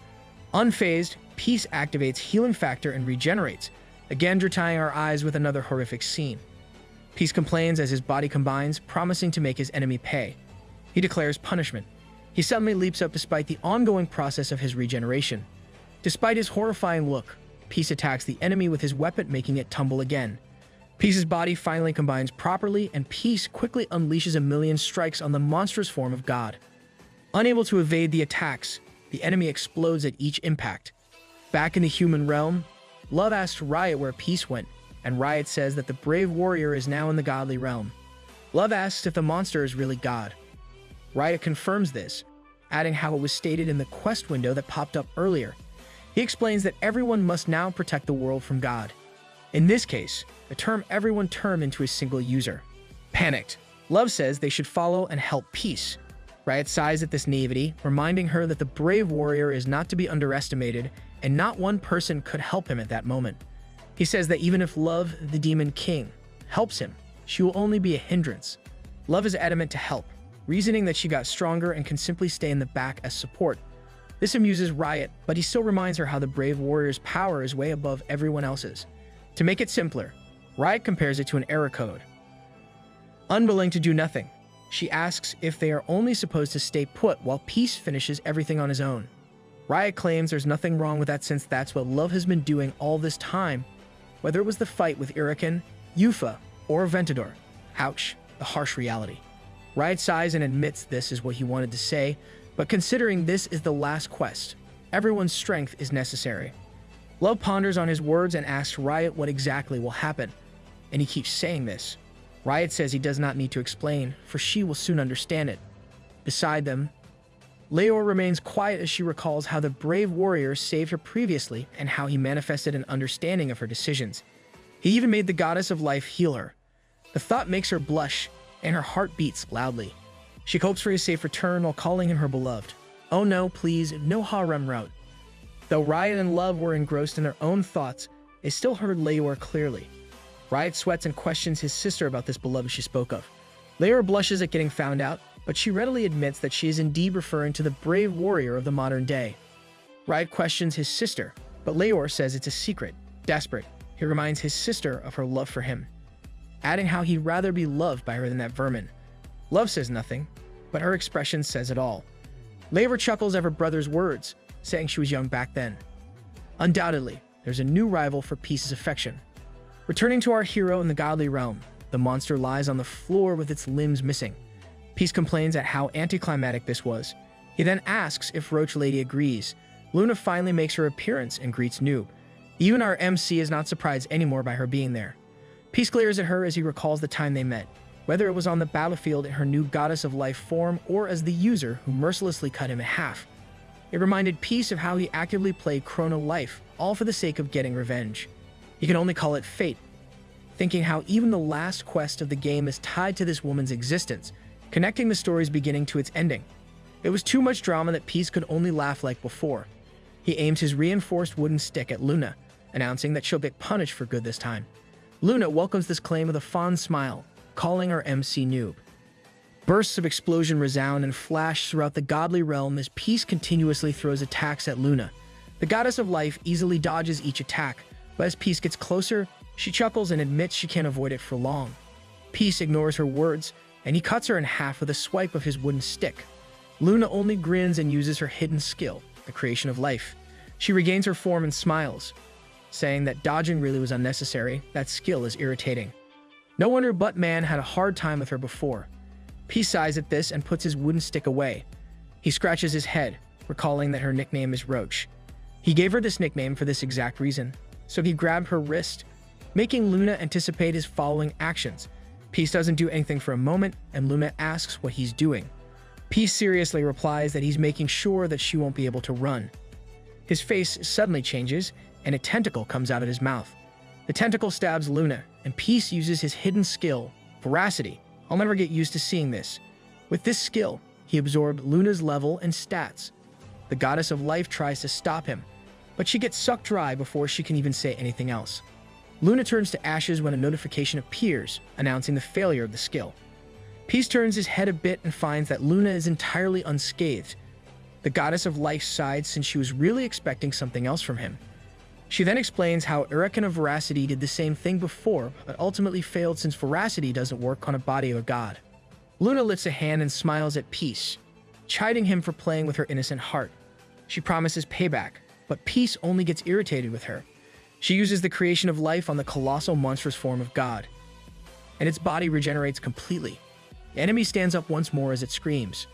Unfazed, Peace activates Healing Factor and regenerates, again drying our eyes with another horrific scene. Peace complains as his body combines, promising to make his enemy pay. He declares punishment. He suddenly leaps up despite the ongoing process of his regeneration. Despite his horrifying look, Peace attacks the enemy with his weapon, making it tumble again. Peace's body finally combines properly, and Peace quickly unleashes a million strikes on the monstrous form of God. Unable to evade the attacks, the enemy explodes at each impact. Back in the human realm, Love asks Riot where Peace went, and Riot says that the brave warrior is now in the godly realm. Love asks if the monster is really God. Riot confirms this, adding how it was stated in the quest window that popped up earlier. He explains that everyone must now protect the world from God. In this case, the term everyone turned into a single user. Panicked, Love says they should follow and help Peace. Riot sighs at this naivety, reminding her that the brave warrior is not to be underestimated, and not one person could help him at that moment. He says that even if Love, the Demon King, helps him, she will only be a hindrance. Love is adamant to help, reasoning that she got stronger and can simply stay in the back as support. This amuses Riot, but he still reminds her how the brave warrior's power is way above everyone else's. To make it simpler, Riot compares it to an error code. Unwilling to do nothing, she asks if they are only supposed to stay put while Peace finishes everything on his own. Riot claims there's nothing wrong with that since that's what Love has been doing all this time, whether it was the fight with Iraken, Yufa, or Aventador. Ouch, the harsh reality. Riot sighs and admits this is what he wanted to say, but considering this is the last quest, everyone's strength is necessary. Love ponders on his words and asks Riot what exactly will happen, and he keeps saying this. Riot says he does not need to explain, for she will soon understand it. Beside them, Leor remains quiet as she recalls how the brave warrior saved her previously and how he manifested an understanding of her decisions. He even made the goddess of life heal her. The thought makes her blush, and her heart beats loudly. She hopes for his safe return while calling him her beloved. Oh no, please, no harem route. Though Riot and Love were engrossed in their own thoughts, they still heard Leor clearly. Riot sweats and questions his sister about this beloved she spoke of. Leor blushes at getting found out, but she readily admits that she is indeed referring to the brave warrior of the modern day. Riot questions his sister, but Leor says it's a secret. Desperate, he reminds his sister of her love for him, adding how he'd rather be loved by her than that vermin. Love says nothing, but her expression says it all. Leor chuckles at her brother's words, saying she was young back then. Undoubtedly, there's a new rival for Peace's affection. Returning to our hero in the godly realm, the monster lies on the floor with its limbs missing. Peace complains at how anticlimactic this was. He then asks if Roach Lady agrees. Luna finally makes her appearance and greets Noob. Even our MC is not surprised anymore by her being there. Peace glares at her as he recalls the time they met, whether it was on the battlefield in her new goddess of life form or as the user who mercilessly cut him in half. It reminded Peace of how he actively played Chrono Life, all for the sake of getting revenge. He can only call it fate, thinking how even the last quest of the game is tied to this woman's existence, connecting the story's beginning to its ending. It was too much drama that Peace could only laugh like before. He aims his reinforced wooden stick at Luna, announcing that she'll get punished for good this time. Luna welcomes this claim with a fond smile, calling her MC Noob. Bursts of explosion resound and flash throughout the godly realm as Peace continuously throws attacks at Luna. The goddess of life easily dodges each attack, but as Peace gets closer, she chuckles and admits she can't avoid it for long. Peace ignores her words, and he cuts her in half with a swipe of his wooden stick. Luna only grins and uses her hidden skill, the creation of life. She regains her form and smiles, saying that dodging really was unnecessary. That skill is irritating. No wonder Buttman had a hard time with her before. Peace sighs at this and puts his wooden stick away. He scratches his head, recalling that her nickname is Roach. He gave her this nickname for this exact reason, so he grabbed her wrist, making Luna anticipate his following actions. Peace doesn't do anything for a moment, and Luna asks what he's doing. Peace seriously replies that he's making sure that she won't be able to run. His face suddenly changes, and a tentacle comes out of his mouth. The tentacle stabs Luna, and Peace uses his hidden skill, Veracity. I'll never get used to seeing this. With this skill, he absorbed Luna's level and stats. The goddess of life tries to stop him, but she gets sucked dry before she can even say anything else. Luna turns to ashes when a notification appears, announcing the failure of the skill. Peace turns his head a bit and finds that Luna is entirely unscathed. The goddess of life sighed since she was really expecting something else from him. She then explains how Urakan of Veracity did the same thing before, but ultimately failed since Veracity doesn't work on a body of a god. Luna lifts a hand and smiles at Peace, chiding him for playing with her innocent heart. She promises payback, but Peace only gets irritated with her. She uses the creation of life on the colossal monstrous form of God, and its body regenerates completely. The enemy stands up once more as it screams.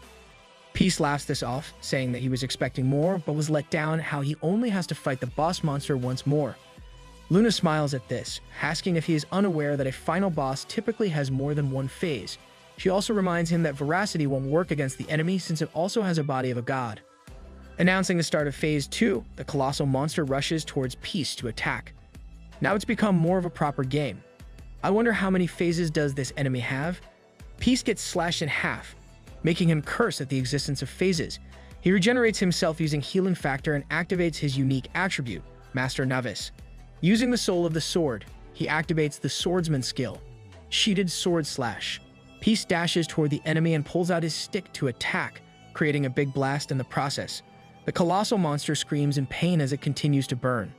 Peace laughs this off, saying that he was expecting more, but was let down how he only has to fight the boss monster once more. Luna smiles at this, asking if he is unaware that a final boss typically has more than one phase. She also reminds him that Veracity won't work against the enemy since it also has a body of a god. Announcing the start of Phase 2, the colossal monster rushes towards Peace to attack. Now it's become more of a proper game. I wonder how many phases does this enemy have? Peace gets slashed in half, making him curse at the existence of phases. He regenerates himself using Healing Factor and activates his unique attribute, Master Novice. Using the soul of the sword, he activates the Swordsman skill, Sheeted Sword Slash. Peace dashes toward the enemy and pulls out his stick to attack, creating a big blast in the process. The colossal monster screams in pain as it continues to burn.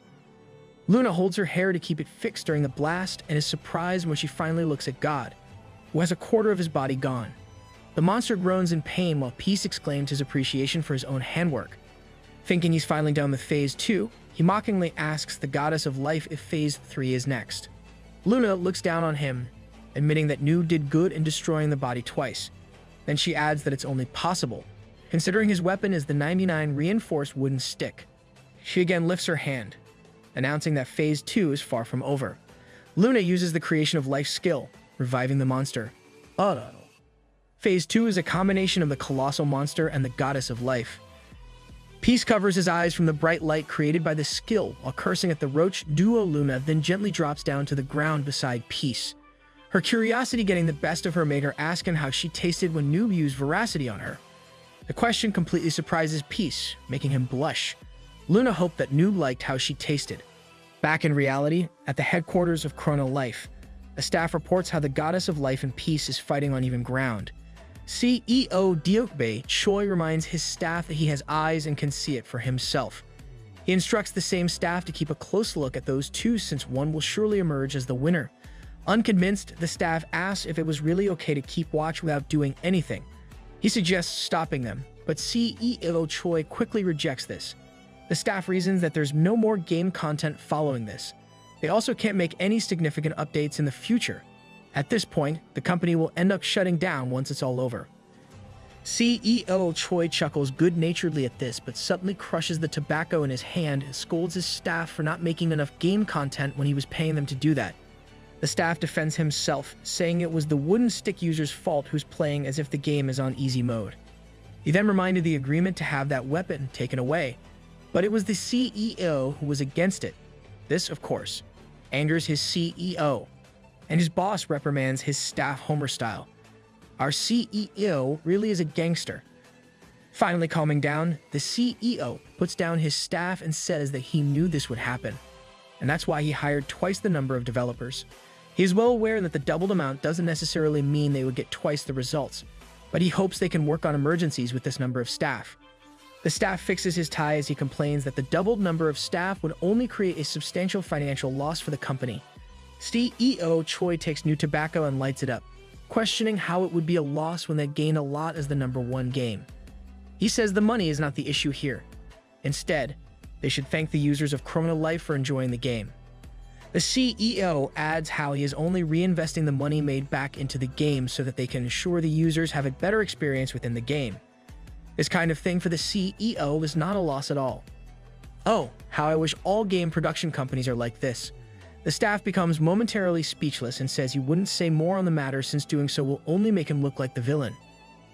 Luna holds her hair to keep it fixed during the blast and is surprised when she finally looks at God, who has a quarter of his body gone. The monster groans in pain while Peace exclaims his appreciation for his own handwork. Thinking he's finally done with Phase 2, he mockingly asks the goddess of life if Phase 3 is next. Luna looks down on him, admitting that Noob did good in destroying the body twice. Then she adds that it's only possible, considering his weapon is the 99 reinforced wooden stick. She again lifts her hand, announcing that Phase 2 is far from over. Luna uses the creation of life skill, reviving the monster. Phase 2 is a combination of the colossal monster and the goddess of life. Peace covers his eyes from the bright light created by the skill while cursing at the roach duo. Luna then gently drops down to the ground beside Peace. Her curiosity getting the best of her made her ask him how she tasted when Noob used veracity on her. The question completely surprises Peace, making him blush. Luna hoped that Noob liked how she tasted. Back in reality, at the headquarters of Chrono Life, a staff reports how the goddess of life and peace is fighting on even ground. CEO Diokbe Choi reminds his staff that he has eyes and can see it for himself. He instructs the same staff to keep a close look at those two since one will surely emerge as the winner. Unconvinced, the staff asks if it was really okay to keep watch without doing anything. He suggests stopping them, but CEO Choi quickly rejects this. The staff reasons that there's no more game content following this. They also can't make any significant updates in the future. At this point, the company will end up shutting down once it's all over. CEO Choi chuckles good-naturedly at this, but suddenly crushes the tobacco in his hand and scolds his staff for not making enough game content when he was paying them to do that. The staff defends himself, saying it was the wooden stick user's fault who's playing as if the game is on easy mode. He then reminded the agreement to have that weapon taken away, but it was the CEO who was against it. This, of course, angers his CEO, and his boss reprimands his staff Homer style. Our CEO really is a gangster. Finally calming down, the CEO puts down his staff and says that he knew this would happen, and that's why he hired twice the number of developers. He is well aware that the doubled amount doesn't necessarily mean they would get twice the results, but he hopes they can work on emergencies with this number of staff. The staff fixes his tie as he complains that the doubled number of staff would only create a substantial financial loss for the company. CEO Choi takes new tobacco and lights it up, questioning how it would be a loss when they gain a lot as the #1 game. He says the money is not the issue here. Instead, they should thank the users of Chrono Life for enjoying the game. The CEO adds how he is only reinvesting the money made back into the game so that they can ensure the users have a better experience within the game. This kind of thing for the CEO is not a loss at all. Oh, how I wish all game production companies are like this. The staff becomes momentarily speechless and says he wouldn't say more on the matter since doing so will only make him look like the villain.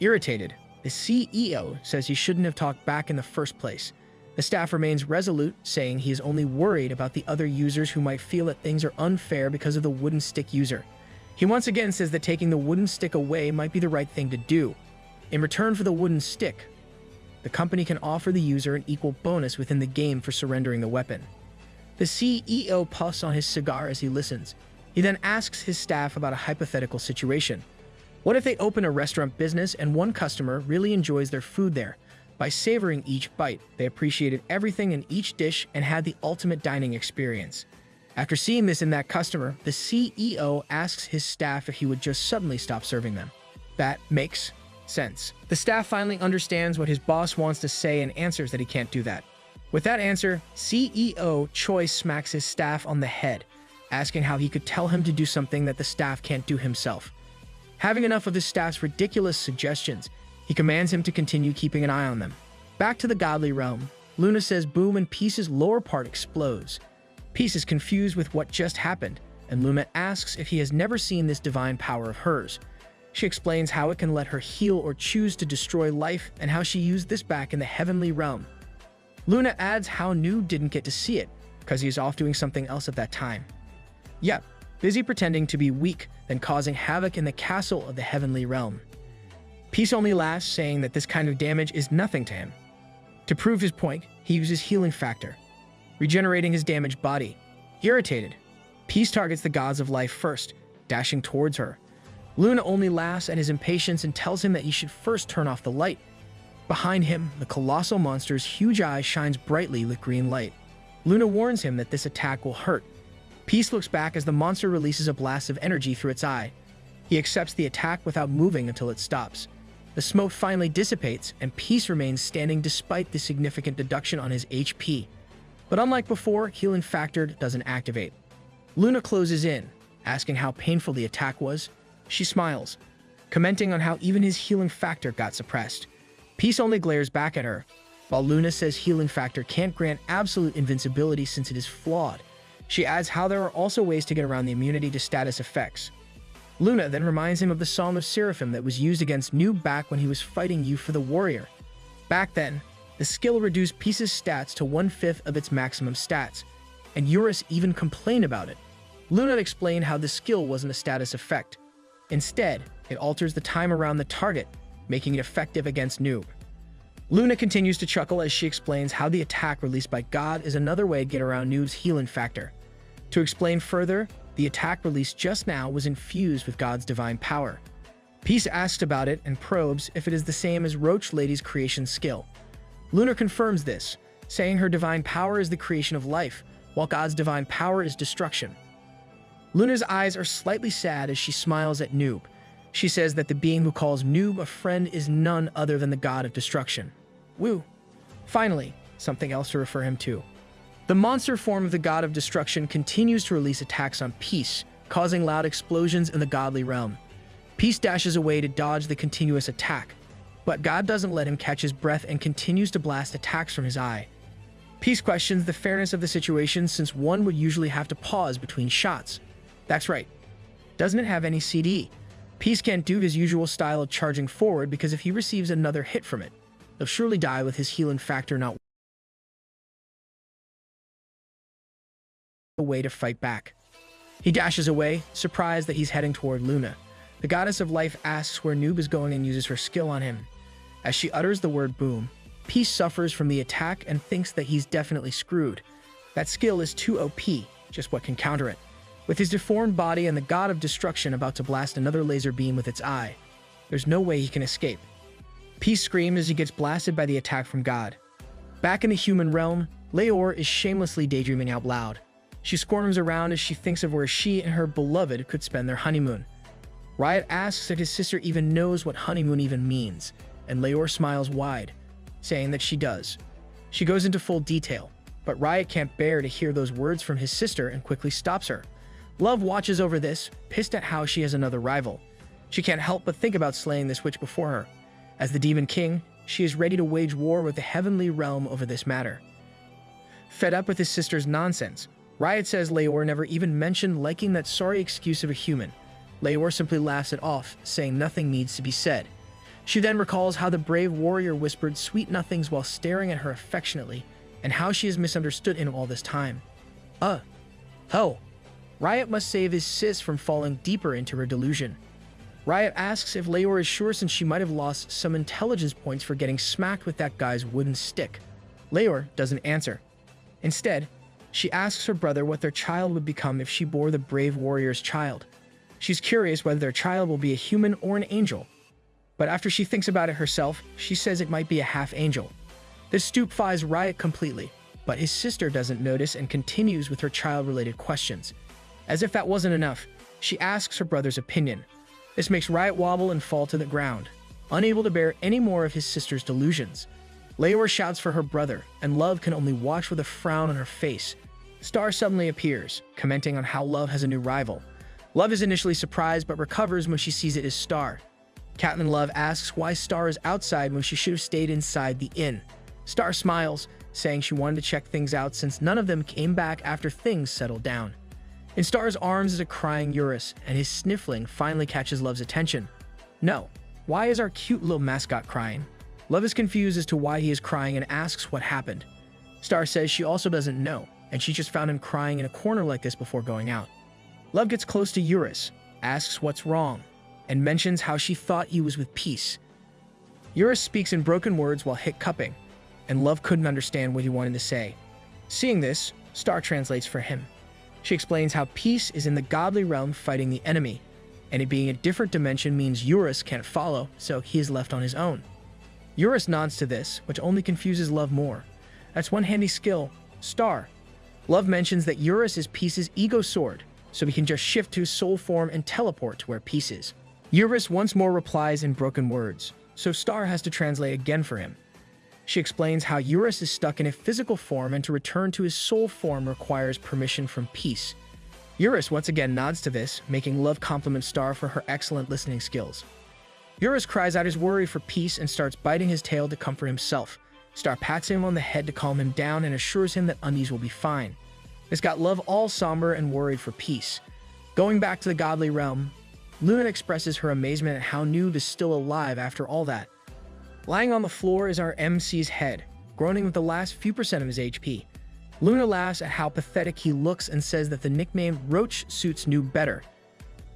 Irritated, the CEO says he shouldn't have talked back in the first place. The staff remains resolute, saying he is only worried about the other users who might feel that things are unfair because of the wooden stick user. He once again says that taking the wooden stick away might be the right thing to do. In return for the wooden stick, the company can offer the user an equal bonus within the game for surrendering the weapon. The CEO puffs on his cigar as he listens. He then asks his staff about a hypothetical situation. What if they open a restaurant business and one customer really enjoys their food there? By savoring each bite, they appreciated everything in each dish and had the ultimate dining experience. After seeing this in that customer, the CEO asks his staff if he would just suddenly stop serving them. That makes sense. The staff finally understands what his boss wants to say and answers that he can't do that. With that answer, CEO Choi smacks his staff on the head, asking how he could tell him to do something that the staff can't do himself. Having enough of his staff's ridiculous suggestions, he commands him to continue keeping an eye on them. Back to the godly realm, Luna says boom and Peace's lower part explodes. Peace is confused with what just happened, and Luna asks if he has never seen this divine power of hers. She explains how it can let her heal or choose to destroy life and how she used this back in the heavenly realm. Luna adds how Noob didn't get to see it, because he is off doing something else at that time. Yep, busy pretending to be weak, then causing havoc in the castle of the heavenly realm. Peace only laughs, saying that this kind of damage is nothing to him. To prove his point, he uses Healing Factor, regenerating his damaged body. Irritated, Peace targets the gods of life first, dashing towards her. Luna only laughs at his impatience and tells him that he should first turn off the light. Behind him, the colossal monster's huge eye shines brightly with green light. Luna warns him that this attack will hurt. Peace looks back as the monster releases a blast of energy through its eye. He accepts the attack without moving until it stops. The smoke finally dissipates, and Peace remains standing despite the significant deduction on his HP. But unlike before, Healing Factor doesn't activate. Luna closes in, asking how painful the attack was. She smiles, commenting on how even his Healing Factor got suppressed. Peace only glares back at her, while Luna says Healing Factor can't grant absolute invincibility since it is flawed. She adds how there are also ways to get around the immunity to status effects. Luna then reminds him of the Song of Seraphim that was used against Noob back when he was fighting you for the warrior. Back then, the skill reduced Peace's stats to 1/5 of its maximum stats, and Eurus even complained about it. Luna explained how the skill wasn't a status effect. Instead, it alters the time around the target, making it effective against Noob. Luna continues to chuckle as she explains how the attack released by God is another way to get around Noob's healing factor. To explain further, the attack released just now was infused with God's divine power. Peace asks about it and probes if it is the same as Roach Lady's creation skill. Luna confirms this, saying her divine power is the creation of life, while God's divine power is destruction. Luna's eyes are slightly sad as she smiles at Noob. She says that the being who calls Noob a friend is none other than the god of destruction. Woo! Finally, something else to refer him to. The monster form of the god of destruction continues to release attacks on Peace, causing loud explosions in the godly realm. Peace dashes away to dodge the continuous attack, but God doesn't let him catch his breath and continues to blast attacks from his eye. Peace questions the fairness of the situation since one would usually have to pause between shots. That's right. Doesn't it have any CD? Peace can't do his usual style of charging forward because if he receives another hit from it, he'll surely die with his healing factor not a way to fight back. He dashes away, surprised that he's heading toward Luna. The goddess of life asks where Noob is going and uses her skill on him. As she utters the word boom, Peace suffers from the attack and thinks that he's definitely screwed. That skill is too OP, just what can counter it. With his deformed body and the god of destruction about to blast another laser beam with its eye, there's no way he can escape. Peace screams as he gets blasted by the attack from God. Back in the human realm, Leor is shamelessly daydreaming out loud. She squirms around as she thinks of where she and her beloved could spend their honeymoon. Riot asks if his sister even knows what honeymoon even means, and Leor smiles wide, saying that she does. She goes into full detail, but Riot can't bear to hear those words from his sister and quickly stops her. Love watches over this, pissed at how she has another rival. She can't help but think about slaying this witch before her. As the Demon King, she is ready to wage war with the heavenly realm over this matter. Fed up with his sister's nonsense, Riot says Leor never even mentioned liking that sorry excuse of a human. Leor simply laughs it off, saying nothing needs to be said. She then recalls how the brave warrior whispered sweet nothings while staring at her affectionately, and how she has misunderstood him all this time. Oh. Riot must save his sis from falling deeper into her delusion. Riot asks if Leor is sure since she might have lost some intelligence points for getting smacked with that guy's wooden stick. Leor doesn't answer. Instead, she asks her brother what their child would become if she bore the brave warrior's child. She's curious whether their child will be a human or an angel. But after she thinks about it herself, she says it might be a half-angel. This stupefies Riot completely, but his sister doesn't notice and continues with her child-related questions. As if that wasn't enough, she asks her brother's opinion. This makes Riot wobble and fall to the ground, unable to bear any more of his sister's delusions. Leor shouts for her brother, and Love can only watch with a frown on her face. Star suddenly appears, commenting on how Love has a new rival. Love is initially surprised but recovers when she sees it is Star. Catelyn Love asks why Star is outside when she should have stayed inside the inn. Star smiles, saying she wanted to check things out since none of them came back after things settled down. In Star's arms is a crying Eurus, and his sniffling finally catches Love's attention. No, why is our cute little mascot crying? Love is confused as to why he is crying and asks what happened. Star says she also doesn't know, and she just found him crying in a corner like this before going out. Love gets close to Eurus, asks what's wrong, and mentions how she thought he was with Peace. Eurus speaks in broken words while hiccuping, and Love couldn't understand what he wanted to say. Seeing this, Star translates for him. She explains how Peace is in the godly realm fighting the enemy, and it being a different dimension means Eurus can't follow, so he is left on his own. Eurus nods to this, which only confuses Love more. That's one handy skill, Star. Love mentions that Eurus is Peace's ego sword, so he can just shift to his soul form and teleport to where Peace is. Eurus once more replies in broken words, so Star has to translate again for him. She explains how Eurus is stuck in a physical form and to return to his soul form requires permission from Peace. Eurus once again nods to this, making Love compliment Star for her excellent listening skills. Eurus cries out his worry for Peace and starts biting his tail to comfort himself. Star pats him on the head to calm him down and assures him that undies will be fine. This got Love all somber and worried for Peace. Going back to the godly realm, Luna expresses her amazement at how Noob is still alive after all that. Lying on the floor is our MC's head, groaning with the last few percent of his HP. Luna laughs at how pathetic he looks and says that the nickname Roach suits Noob better.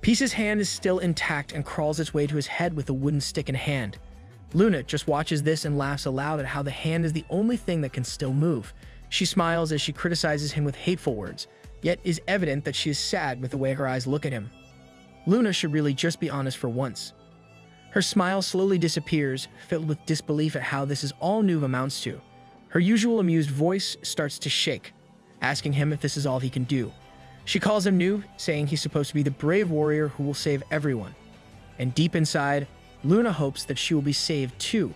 Peace's hand is still intact and crawls its way to his head with a wooden stick in hand. Luna just watches this and laughs aloud at how the hand is the only thing that can still move. She smiles as she criticizes him with hateful words, yet is evident that she is sad with the way her eyes look at him. Luna should really just be honest for once. Her smile slowly disappears, filled with disbelief at how this is all Noob amounts to. Her usual amused voice starts to shake, asking him if this is all he can do. She calls him Noob, saying he's supposed to be the brave warrior who will save everyone. And deep inside, Luna hopes that she will be saved too.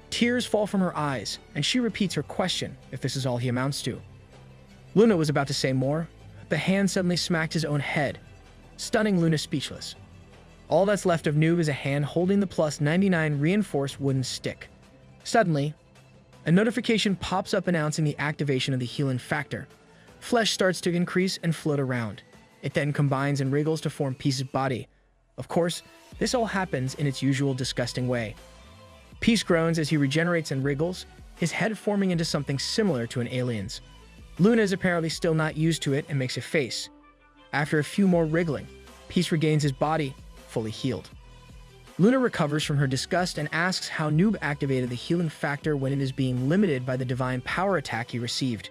Tears fall from her eyes, and she repeats her question if this is all he amounts to. Luna was about to say more, but the hand suddenly smacked his own head, stunning Luna speechless. All that's left of Noob is a hand holding the plus 99 reinforced wooden stick. Suddenly, a notification pops up announcing the activation of the healing factor. Flesh starts to increase and float around. It then combines and wriggles to form Peace's body. Of course, this all happens in its usual disgusting way. Peace groans as he regenerates and wriggles, his head forming into something similar to an alien's. Luna is apparently still not used to it and makes a face. After a few more wriggling, Peace regains his body, fully healed. Luna recovers from her disgust and asks how Noob activated the healing factor when it is being limited by the divine power attack he received.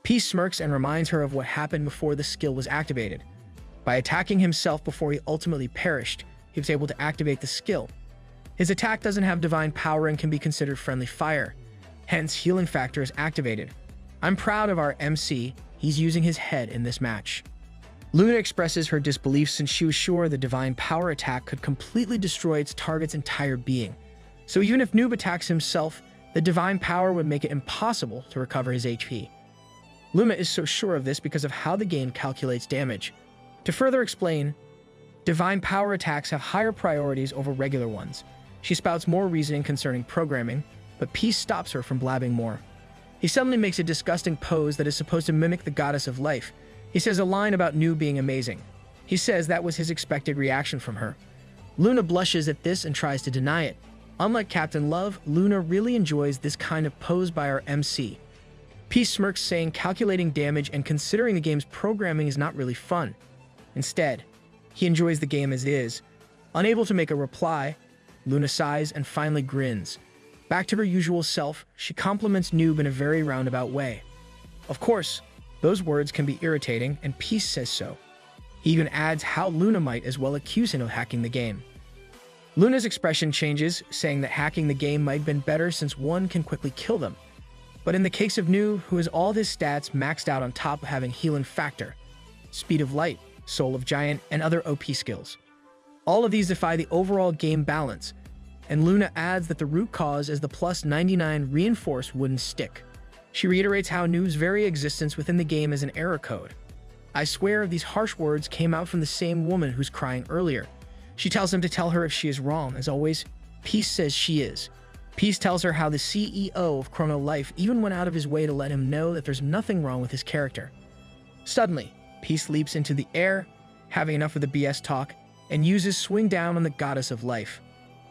Peace smirks and reminds her of what happened before the skill was activated. By attacking himself before he ultimately perished, he was able to activate the skill. His attack doesn't have divine power and can be considered friendly fire. Hence, healing factor is activated. I'm proud of our MC, he's using his head in this match. Luna expresses her disbelief since she was sure the divine power attack could completely destroy its target's entire being. So even if Noob attacks himself, the divine power would make it impossible to recover his HP. Luna is so sure of this because of how the game calculates damage. To further explain, divine power attacks have higher priorities over regular ones. She spouts more reasoning concerning programming, but Peace stops her from blabbing more. He suddenly makes a disgusting pose that is supposed to mimic the goddess of life. He says a line about Noob being amazing. He says that was his expected reaction from her. Luna blushes at this and tries to deny it. Unlike Captain Love, Luna really enjoys this kind of pose by our MC. Peace smirks, saying calculating damage and considering the game's programming is not really fun. Instead, he enjoys the game as is. Unable to make a reply, Luna sighs and finally grins. Back to her usual self, she compliments Noob in a very roundabout way. Of course, those words can be irritating, and Peace says so. He even adds how Luna might as well accuse him of hacking the game. Luna's expression changes, saying that hacking the game might have been better since one can quickly kill them. But in the case of Noob, who has all of his stats maxed out on top of having healing factor, speed of light, soul of giant, and other OP skills. All of these defy the overall game balance, and Luna adds that the root cause is the plus 99 reinforced wooden stick. She reiterates how Noob's very existence within the game is an error code. I swear these harsh words came out from the same woman who's crying earlier. She tells him to tell her if she is wrong. As always, Peace says she is. Peace tells her how the CEO of Chrono Life even went out of his way to let him know that there's nothing wrong with his character. Suddenly, Peace leaps into the air, having enough of the BS talk, and uses Swing Down on the Goddess of Life.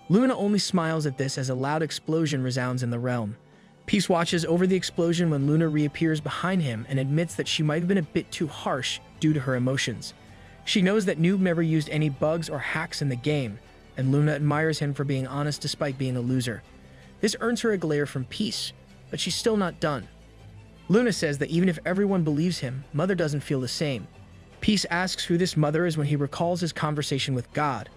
Luna only smiles at this as a loud explosion resounds in the realm. Peace watches over the explosion when Luna reappears behind him and admits that she might have been a bit too harsh due to her emotions. She knows that Noob never used any bugs or hacks in the game, and Luna admires him for being honest despite being a loser. This earns her a glare from Peace, but she's still not done. Luna says that even if everyone believes him, Mother doesn't feel the same. Peace asks who this Mother is when he recalls his conversation with God.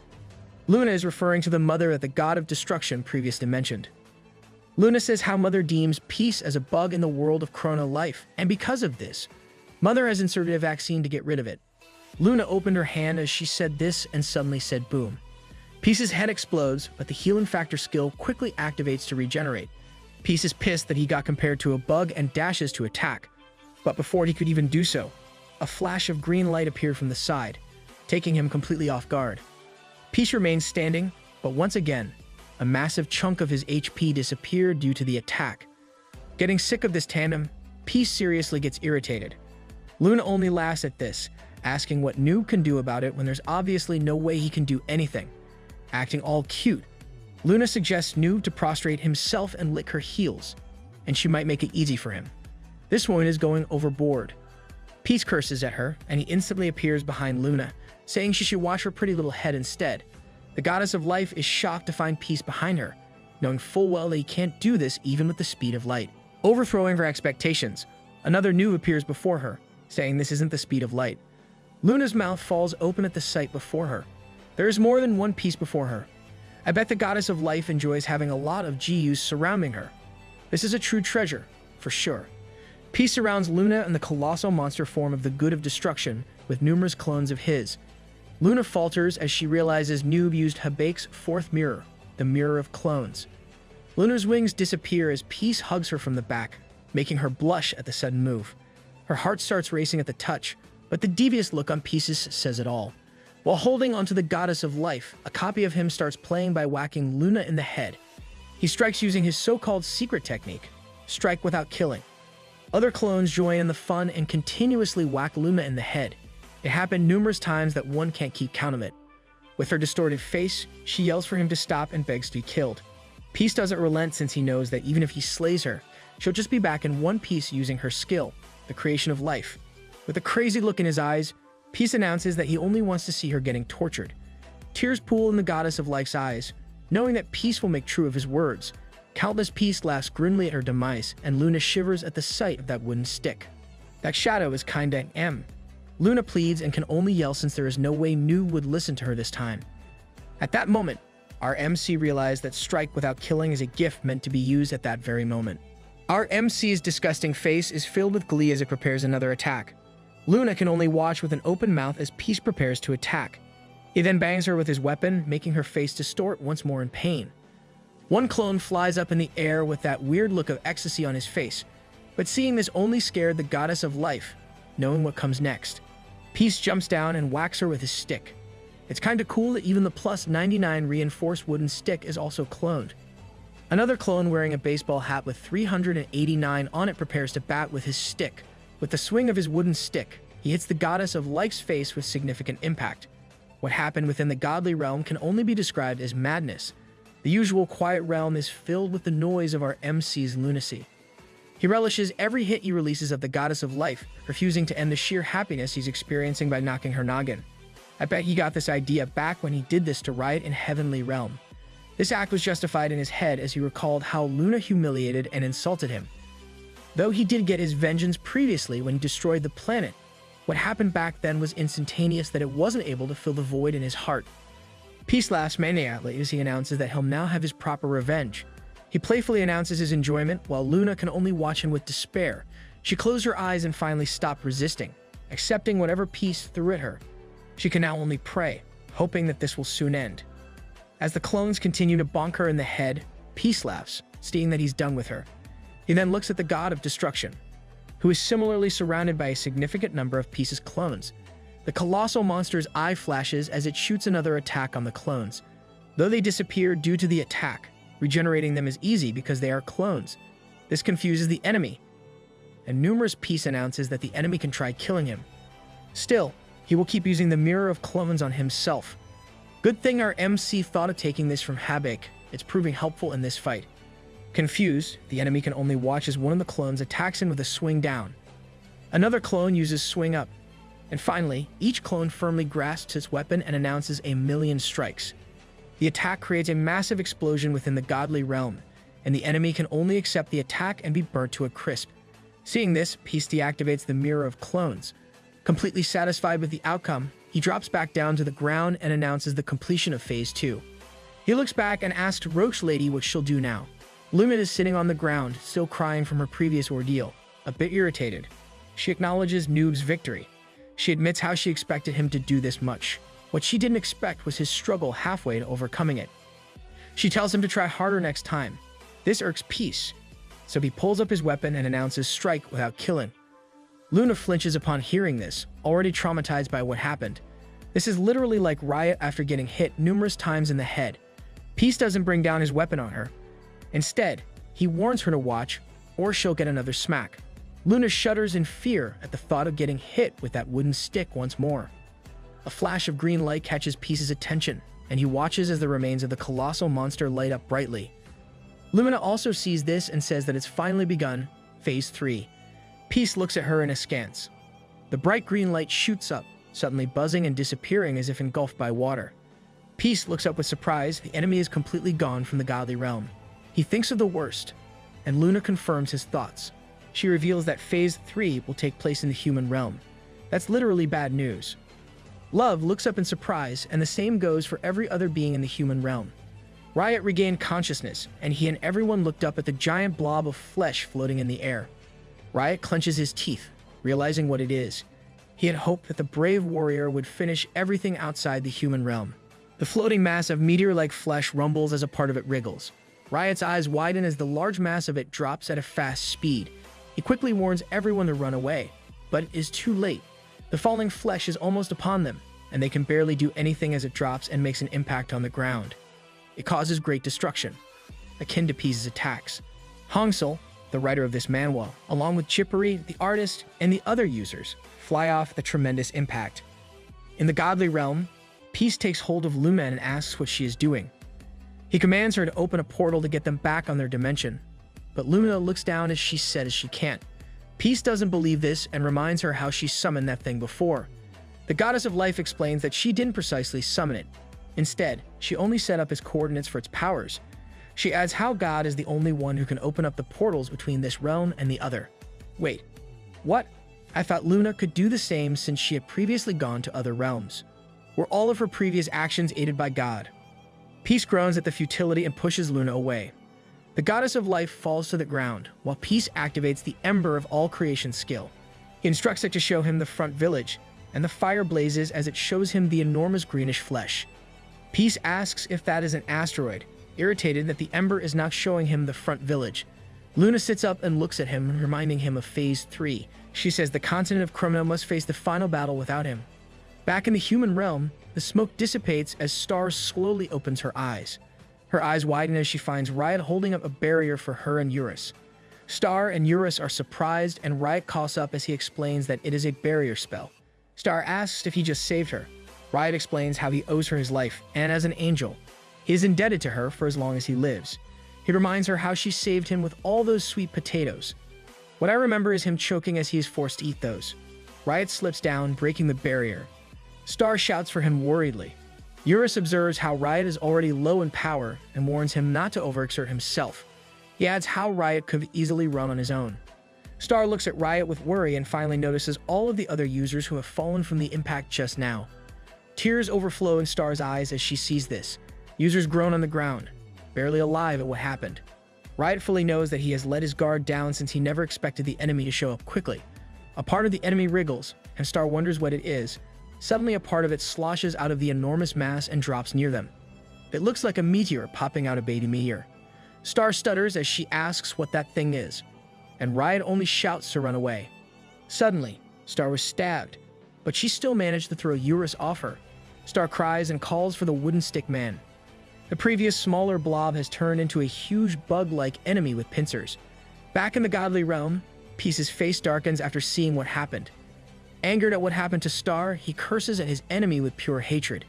Luna is referring to the Mother that the God of Destruction previously mentioned. Luna says how Mother deems Peace as a bug in the world of Chrono Life, and because of this, Mother has inserted a vaccine to get rid of it. Luna opened her hand as she said this and suddenly said boom. Peace's head explodes, but the healing factor skill quickly activates to regenerate. Peace is pissed that he got compared to a bug and dashes to attack. But before he could even do so, a flash of green light appeared from the side, taking him completely off guard. Peace remains standing, but once again, a massive chunk of his HP disappeared due to the attack. Getting sick of this tandem, Peace seriously gets irritated. Luna only laughs at this, asking what Noob can do about it when there's obviously no way he can do anything. Acting all cute, Luna suggests Noob to prostrate himself and lick her heels, and she might make it easy for him. This woman is going overboard. Peace curses at her, and he instantly appears behind Luna, saying she should wash her pretty little head instead. The goddess of life is shocked to find Peace behind her, knowing full well that he can't do this even with the speed of light. Overthrowing her expectations, another Noob appears before her, saying this isn't the speed of light. Luna's mouth falls open at the sight before her. There is more than one Peace before her. I bet the goddess of life enjoys having a lot of GUs surrounding her. This is a true treasure, for sure. Peace surrounds Luna in the colossal monster form of the good of destruction, with numerous clones of his. Luna falters as she realizes Noob used Habake's fourth mirror, the mirror of clones. Luna's wings disappear as Peace hugs her from the back, making her blush at the sudden move. Her heart starts racing at the touch, but the devious look on Peace's says it all. While holding onto the goddess of life, a copy of him starts playing by whacking Luna in the head. He strikes using his so-called secret technique, strike without killing. Other clones join in the fun and continuously whack Luna in the head. It happened numerous times that one can't keep count of it. With her distorted face, she yells for him to stop and begs to be killed. Peace doesn't relent since he knows that even if he slays her, she'll just be back in one piece using her skill, the creation of life. With a crazy look in his eyes, Peace announces that he only wants to see her getting tortured. Tears pool in the goddess of life's eyes, knowing that Peace will make true of his words. Countless Peace laughs grimly at her demise, and Luna shivers at the sight of that wooden stick. That shadow is kinda M. Luna pleads and can only yell since there is no way Noob would listen to her this time. At that moment, our MC realized that strike without killing is a gift meant to be used at that very moment. Our MC's disgusting face is filled with glee as it prepares another attack. Luna can only watch with an open mouth as Peace prepares to attack. He then bangs her with his weapon, making her face distort once more in pain. One clone flies up in the air with that weird look of ecstasy on his face, but seeing this only scared the goddess of life, knowing what comes next. Peace jumps down and whacks her with his stick. It's kinda cool that even the plus 99 reinforced wooden stick is also cloned. Another clone wearing a baseball hat with 389 on it prepares to bat with his stick. With the swing of his wooden stick, he hits the goddess of life's face with significant impact. What happened within the godly realm can only be described as madness. The usual quiet realm is filled with the noise of our MC's lunacy. He relishes every hit he releases of the goddess of life, refusing to end the sheer happiness he's experiencing by knocking her noggin. I bet he got this idea back when he did this to Riot in Heavenly Realm. This act was justified in his head as he recalled how Luna humiliated and insulted him. Though he did get his vengeance previously when he destroyed the planet, what happened back then was instantaneous that it wasn't able to fill the void in his heart. Peace laughs maniacally as he announces that he'll now have his proper revenge. He playfully announces his enjoyment while Luna can only watch him with despair. She closed her eyes and finally stopped resisting, accepting whatever Peace threw at her. She can now only pray, hoping that this will soon end. As the clones continue to bonk her in the head, Peace laughs, seeing that he's done with her. He then looks at the god of destruction, who is similarly surrounded by a significant number of Peace's clones. The colossal monster's eye flashes as it shoots another attack on the clones. Though they disappear due to the attack, regenerating them is easy because they are clones. This confuses the enemy, and numerous Peace announces that the enemy can try killing him. Still, he will keep using the mirror of clones on himself. Good thing our MC thought of taking this from Habak. It's proving helpful in this fight. Confused, the enemy can only watch as one of the clones attacks him with a swing down. Another clone uses swing up. And finally, each clone firmly grasps his weapon and announces 1,000,000 strikes. The attack creates a massive explosion within the godly realm, and the enemy can only accept the attack and be burnt to a crisp. Seeing this, Peace deactivates the mirror of clones. Completely satisfied with the outcome, he drops back down to the ground and announces the completion of Phase 2. He looks back and asks Roach Lady what she'll do now. Lumit is sitting on the ground, still crying from her previous ordeal, a bit irritated. She acknowledges Noob's victory. She admits how she expected him to do this much. What she didn't expect was his struggle halfway to overcoming it. She tells him to try harder next time. This irks Peace, so he pulls up his weapon and announces strike without killing. Luna flinches upon hearing this, already traumatized by what happened. This is literally like Riot after getting hit numerous times in the head. Peace doesn't bring down his weapon on her. Instead, he warns her to watch, or she'll get another smack. Luna shudders in fear at the thought of getting hit with that wooden stick once more. A flash of green light catches Peace's attention, and he watches as the remains of the colossal monster light up brightly. Lumina also sees this and says that it's finally begun, Phase 3. Peace looks at her in askance. The bright green light shoots up, suddenly buzzing and disappearing as if engulfed by water. Peace looks up with surprise. The enemy is completely gone from the godly realm. He thinks of the worst, and Luna confirms his thoughts. She reveals that Phase 3 will take place in the human realm. That's literally bad news. Love looks up in surprise, and the same goes for every other being in the human realm. Riot regained consciousness, and he and everyone looked up at the giant blob of flesh floating in the air. Riot clenches his teeth, realizing what it is. He had hoped that the brave warrior would finish everything outside the human realm. The floating mass of meteor-like flesh rumbles as a part of it wriggles. Riot's eyes widen as the large mass of it drops at a fast speed. He quickly warns everyone to run away, but it is too late. The falling flesh is almost upon them, and they can barely do anything as it drops and makes an impact on the ground. It causes great destruction, akin to Peace's attacks. Hangsel, the writer of this manhwa, along with Chippery, the artist, and the other users, fly off the tremendous impact. In the godly realm, Peace takes hold of Luna and asks what she is doing. He commands her to open a portal to get them back on their dimension, but Luna looks down as she said she can't. Peace doesn't believe this and reminds her how she summoned that thing before. The goddess of life explains that she didn't precisely summon it. Instead, she only set up its coordinates for its powers. She adds how God is the only one who can open up the portals between this realm and the other. Wait, what? I thought Luna could do the same since she had previously gone to other realms. Were all of her previous actions aided by God? Peace groans at the futility and pushes Luna away. The goddess of life falls to the ground, while Peace activates the ember of all creation skill. He instructs it to show him the front village, and the fire blazes as it shows him the enormous greenish flesh. Peace asks if that is an asteroid, irritated that the ember is now showing him the front village. Luna sits up and looks at him, reminding him of Phase 3. She says the continent of Chrono must face the final battle without him. Back in the human realm, the smoke dissipates as Star slowly opens her eyes. Her eyes widen as she finds Riot holding up a barrier for her and Eurus. Star and Eurus are surprised, and Riot coughs up as he explains that it is a barrier spell. Star asks if he just saved her. Riot explains how he owes her his life, and as an angel, he is indebted to her for as long as he lives. He reminds her how she saved him with all those sweet potatoes. What I remember is him choking as he is forced to eat those. Riot slips down, breaking the barrier. Star shouts for him worriedly. Eurus observes how Riot is already low in power and warns him not to overexert himself. He adds how Riot could easily run on his own. Star looks at Riot with worry and finally notices all of the other users who have fallen from the impact just now. Tears overflow in Star's eyes as she sees this. Users groan on the ground, barely alive at what happened. Riot fully knows that he has let his guard down since he never expected the enemy to show up quickly. A part of the enemy wriggles, and Star wonders what it is. Suddenly, a part of it sloshes out of the enormous mass and drops near them. It looks like a meteor popping out a baby meteor. Star stutters as she asks what that thing is, and Riot only shouts to run away. Suddenly, Star was stabbed, but she still managed to throw Eurus off her. Star cries and calls for the wooden stick man. The previous smaller blob has turned into a huge bug-like enemy with pincers. Back in the godly realm, Peace's face darkens after seeing what happened. Angered at what happened to Star, he curses at his enemy with pure hatred.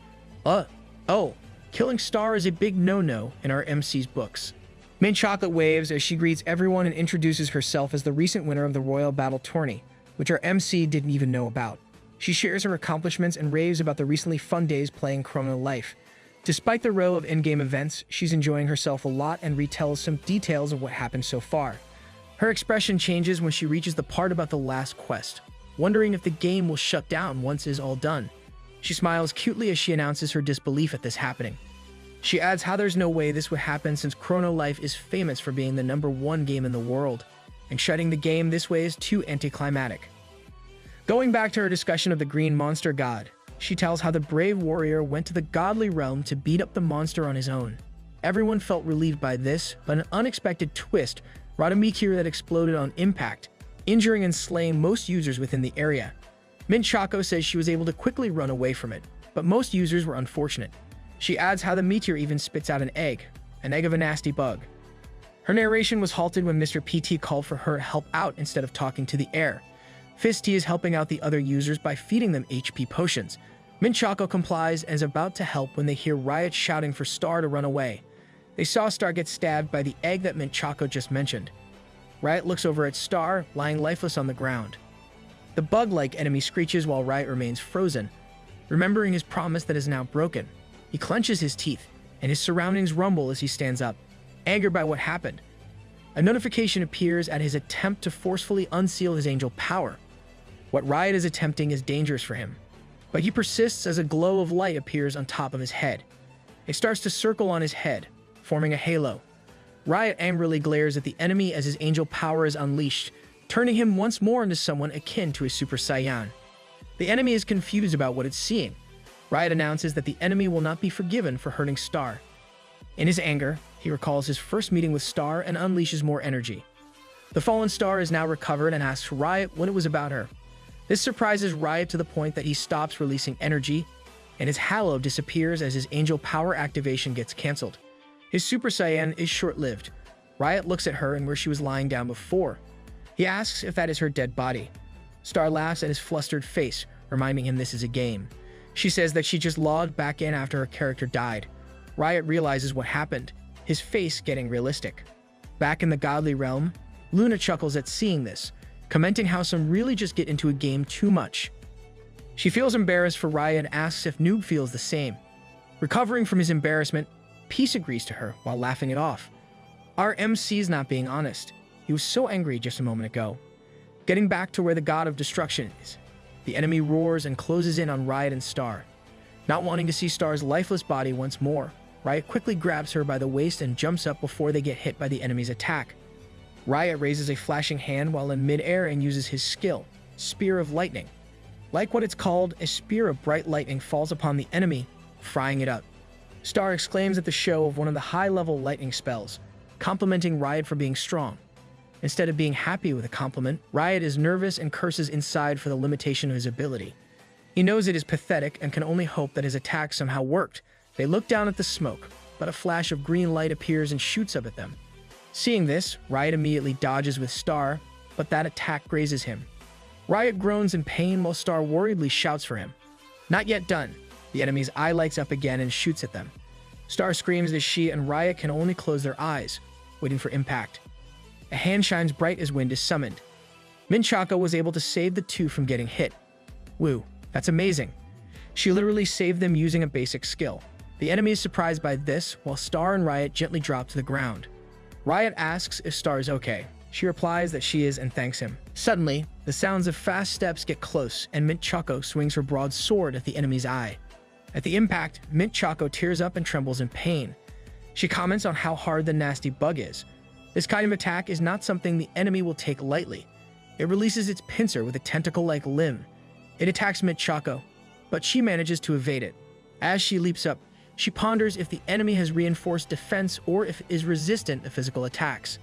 Killing Star is a big no-no in our MC's books. Mint Chocolate waves as she greets everyone and introduces herself as the recent winner of the Royal Battle Tourney, which our MC didn't even know about. She shares her accomplishments and raves about the recently fun days playing Chrono Life. Despite the row of in-game events, she's enjoying herself a lot and retells some details of what happened so far. Her expression changes when she reaches the part about the last quest, wondering if the game will shut down once it is all done. She smiles cutely as she announces her disbelief at this happening. She adds how there's no way this would happen since Chrono Life is famous for being the #1 game in the world, and shutting the game this way is too anticlimactic. Going back to her discussion of the green monster god, she tells how the brave warrior went to the godly realm to beat up the monster on his own. Everyone felt relieved by this, but an unexpected twist brought a meteor that exploded on impact, injuring and slaying most users within the area. Mint Choco says she was able to quickly run away from it, but most users were unfortunate. She adds how the meteor even spits out an egg of a nasty bug. Her narration was halted when Mr. PT called for her to help out instead of talking to the air. Fisty is helping out the other users by feeding them HP potions. Mint Choco complies and is about to help when they hear Riot shouting for Star to run away. They saw Star get stabbed by the egg that Mint Choco just mentioned. Riot looks over at Star, lying lifeless on the ground. The bug-like enemy screeches while Riot remains frozen. Remembering his promise that is now broken, he clenches his teeth, and his surroundings rumble as he stands up, angered by what happened. A notification appears at his attempt to forcefully unseal his angel power. What Riot is attempting is dangerous for him, but he persists as a glow of light appears on top of his head. It starts to circle on his head, forming a halo. Riot angrily glares at the enemy as his angel power is unleashed, turning him once more into someone akin to a Super Saiyan. The enemy is confused about what it's seeing. Riot announces that the enemy will not be forgiven for hurting Star. In his anger, he recalls his first meeting with Star and unleashes more energy. The fallen Star is now recovered and asks Riot what it was about her. This surprises Riot to the point that he stops releasing energy, and his halo disappears as his angel power activation gets cancelled. His Super Saiyan is short-lived. Riot looks at her and where she was lying down before. He asks if that is her dead body. Star laughs at his flustered face, reminding him this is a game. She says that she just logged back in after her character died. Riot realizes what happened, his face getting realistic. Back in the godly realm, Luna chuckles at seeing this, commenting how some really just get into a game too much. She feels embarrassed for Riot and asks if Noob feels the same. Recovering from his embarrassment, Peace agrees to her while laughing it off. Our MC's not being honest. He was so angry just a moment ago. Getting back to where the god of destruction is, the enemy roars and closes in on Riot and Star. Not wanting to see Star's lifeless body once more, Riot quickly grabs her by the waist and jumps up before they get hit by the enemy's attack. Riot raises a flashing hand while in midair and uses his skill, Spear of Lightning. Like what it's called, a spear of bright lightning falls upon the enemy, frying it up. Star exclaims at the show of one of the high-level lightning spells, complimenting Riot for being strong. Instead of being happy with a compliment, Riot is nervous and curses inside for the limitation of his ability. He knows it is pathetic and can only hope that his attack somehow worked. They look down at the smoke, but a flash of green light appears and shoots up at them. Seeing this, Riot immediately dodges with Star, but that attack grazes him. Riot groans in pain while Star worriedly shouts for him. Not yet done. The enemy's eye lights up again and shoots at them. Star screams as she and Riot can only close their eyes, waiting for impact. A hand shines bright as wind is summoned. Minchako was able to save the two from getting hit. Woo, that's amazing. She literally saved them using a basic skill. The enemy is surprised by this, while Star and Riot gently drop to the ground. Riot asks if Star is okay. She replies that she is and thanks him. Suddenly, the sounds of fast steps get close, and Mint Choco swings her broadsword at the enemy's eye. At the impact, Mint Choco tears up and trembles in pain. She comments on how hard the nasty bug is. This kind of attack is not something the enemy will take lightly. It releases its pincer with a tentacle-like limb. It attacks Mint Choco, but she manages to evade it. As she leaps up, she ponders if the enemy has reinforced defense or if it is resistant to physical attacks.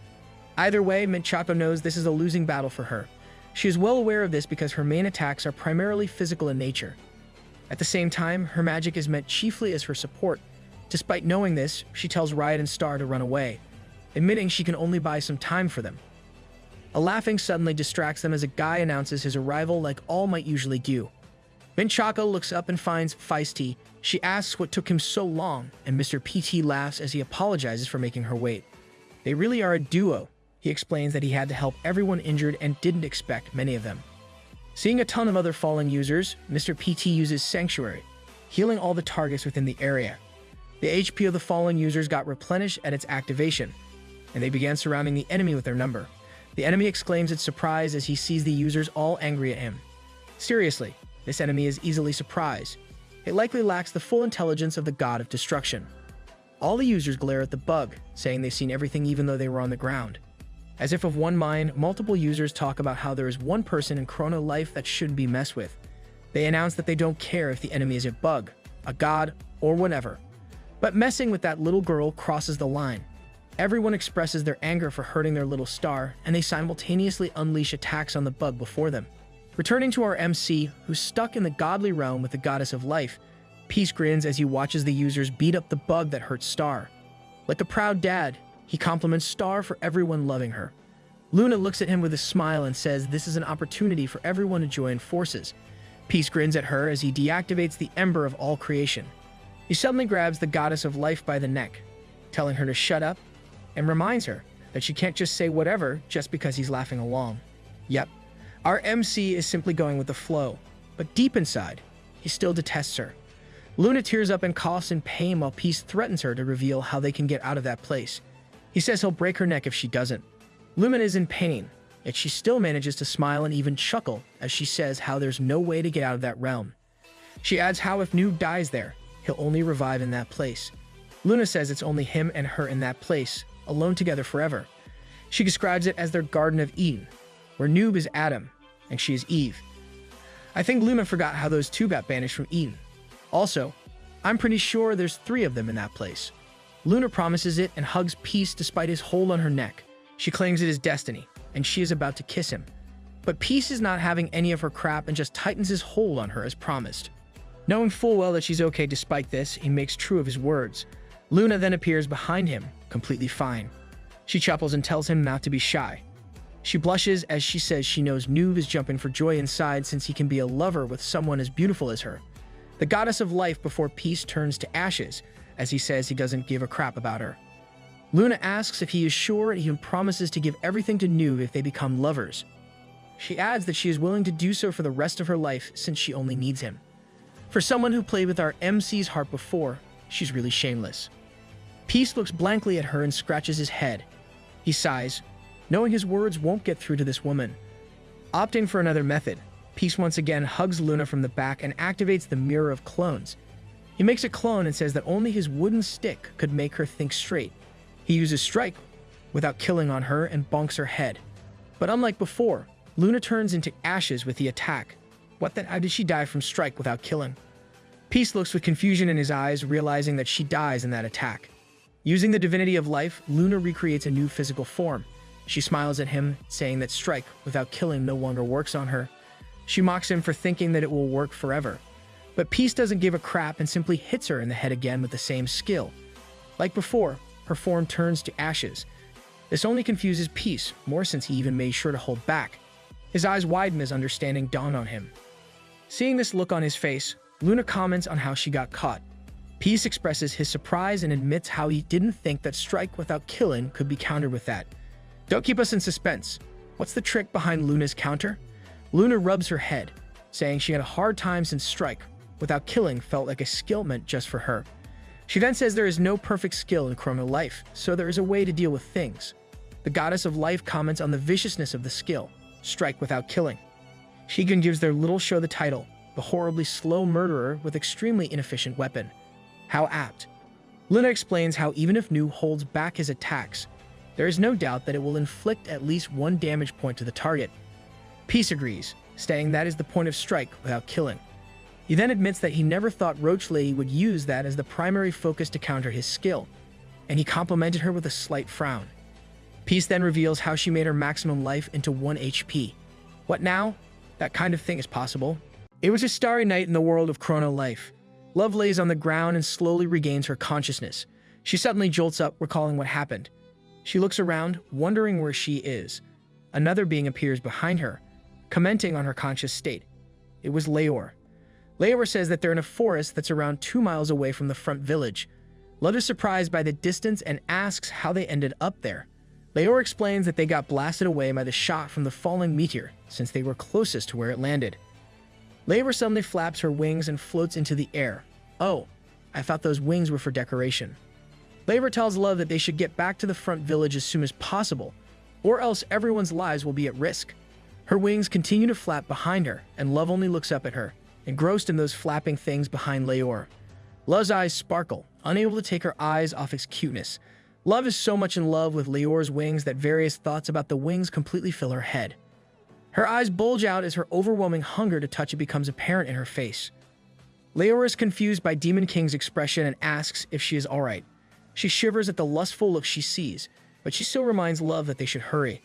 Either way, Mint Choco knows this is a losing battle for her. She is well aware of this because her main attacks are primarily physical in nature. At the same time, her magic is meant chiefly as her support. Despite knowing this, she tells Riot and Star to run away, admitting she can only buy some time for them. A laughing suddenly distracts them as a guy announces his arrival like All Might usually do. Mint Choco looks up and finds Feisty. She asks what took him so long, and Mr. PT laughs as he apologizes for making her wait. They really are a duo. He explains that he had to help everyone injured and didn't expect many of them. Seeing a ton of other fallen users, Mr. PT uses Sanctuary, healing all the targets within the area. The HP of the fallen users got replenished at its activation, and they began surrounding the enemy with their number. The enemy exclaims its surprise as he sees the users all angry at him. Seriously, this enemy is easily surprised. It likely lacks the full intelligence of the god of destruction. All the users glare at the bug, saying they've seen everything even though they were on the ground. As if of one mind, multiple users talk about how there is one person in Chrono Life that shouldn't be messed with. They announce that they don't care if the enemy is a bug, a god, or whatever. But messing with that little girl crosses the line. Everyone expresses their anger for hurting their little star, and they simultaneously unleash attacks on the bug before them. Returning to our MC, who's stuck in the godly realm with the goddess of life, Peace grins as he watches the users beat up the bug that hurts Star. Like a proud dad, he compliments Star for everyone loving her. Luna looks at him with a smile and says this is an opportunity for everyone to join forces. Peace grins at her as he deactivates the ember of all creation. He suddenly grabs the goddess of life by the neck, telling her to shut up, and reminds her that she can't just say whatever just because he's laughing along. Yep, our MC is simply going with the flow, but deep inside, he still detests her. Luna tears up and coughs in pain while Peace threatens her to reveal how they can get out of that place. He says he'll break her neck if she doesn't. Luna is in pain, yet she still manages to smile and even chuckle as she says how there's no way to get out of that realm. She adds how if Noob dies there, he'll only revive in that place. Luna says it's only him and her in that place, alone together forever. She describes it as their Garden of Eden, where Noob is Adam and she is Eve. I think Luna forgot how those two got banished from Eden. Also, I'm pretty sure there's 3 of them in that place. Luna promises it and hugs Peace despite his hold on her neck. She claims it is destiny, and she is about to kiss him. But Peace is not having any of her crap and just tightens his hold on her as promised. Knowing full well that she's okay despite this, he makes true of his words. Luna then appears behind him, completely fine. She chuckles and tells him not to be shy. She blushes as she says she knows Noob is jumping for joy inside since he can be a lover with someone as beautiful as her. The goddess of life before Peace turns to ashes, as he says he doesn't give a crap about her. Luna asks if he is sure and he promises to give everything to Noob if they become lovers. She adds that she is willing to do so for the rest of her life since she only needs him. For someone who played with our MC's heart before, she's really shameless. Peace looks blankly at her and scratches his head. He sighs, knowing his words won't get through to this woman. Opting for another method, Peace once again hugs Luna from the back and activates the Mirror of Clones. He makes a clone and says that only his wooden stick could make her think straight. He uses Strike without killing on her and bonks her head. But unlike before, Luna turns into ashes with the attack. What then? How did she die from Strike without killing? Peace looks with confusion in his eyes, realizing that she dies in that attack. Using the divinity of life, Luna recreates a new physical form. She smiles at him, saying that Strike without killing no longer works on her. She mocks him for thinking that it will work forever. But Peace doesn't give a crap and simply hits her in the head again with the same skill. Like before, her form turns to ashes. This only confuses Peace more since he even made sure to hold back. His eyes widen as understanding dawned on him. Seeing this look on his face, Luna comments on how she got caught. Peace expresses his surprise and admits how he didn't think that Strike without killing could be countered with that. Don't keep us in suspense. What's the trick behind Luna's counter? Luna rubs her head, saying she had a hard time since Strike without killing felt like a skill meant just for her. She then says there is no perfect skill in Chrono Life, so there is a way to deal with things. The goddess of life comments on the viciousness of the skill, Strike without killing. Shigen gives their little show the title, The Horribly Slow Murderer with Extremely Inefficient Weapon. How apt. Luna explains how even if Noob holds back his attacks, there is no doubt that it will inflict at least 1 damage point to the target. Peace agrees, saying that is the point of Strike without killing. He then admits that he never thought Roach Lady would use that as the primary focus to counter his skill, and he complimented her with a slight frown. Peace then reveals how she made her maximum life into 1 HP. What now? That kind of thing is possible. It was a starry night in the world of Chrono Life. Love lays on the ground and slowly regains her consciousness. She suddenly jolts up, recalling what happened. She looks around, wondering where she is. Another being appears behind her, commenting on her conscious state. It was Leor. Leor says that they're in a forest that's around 2 miles away from the front village. Love is surprised by the distance and asks how they ended up there. Leor explains that they got blasted away by the shot from the falling meteor, since they were closest to where it landed. Leor suddenly flaps her wings and floats into the air. Oh, I thought those wings were for decoration. Leor tells Love that they should get back to the front village as soon as possible, or else everyone's lives will be at risk. Her wings continue to flap behind her, and Love only looks up at her, engrossed in those flapping things behind Leor. Love's eyes sparkle, unable to take her eyes off his cuteness. Love is so much in love with Leor's wings that various thoughts about the wings completely fill her head. Her eyes bulge out as her overwhelming hunger to touch it becomes apparent in her face. Leor is confused by Demon King's expression and asks if she is alright. She shivers at the lustful look she sees, but she still reminds Love that they should hurry.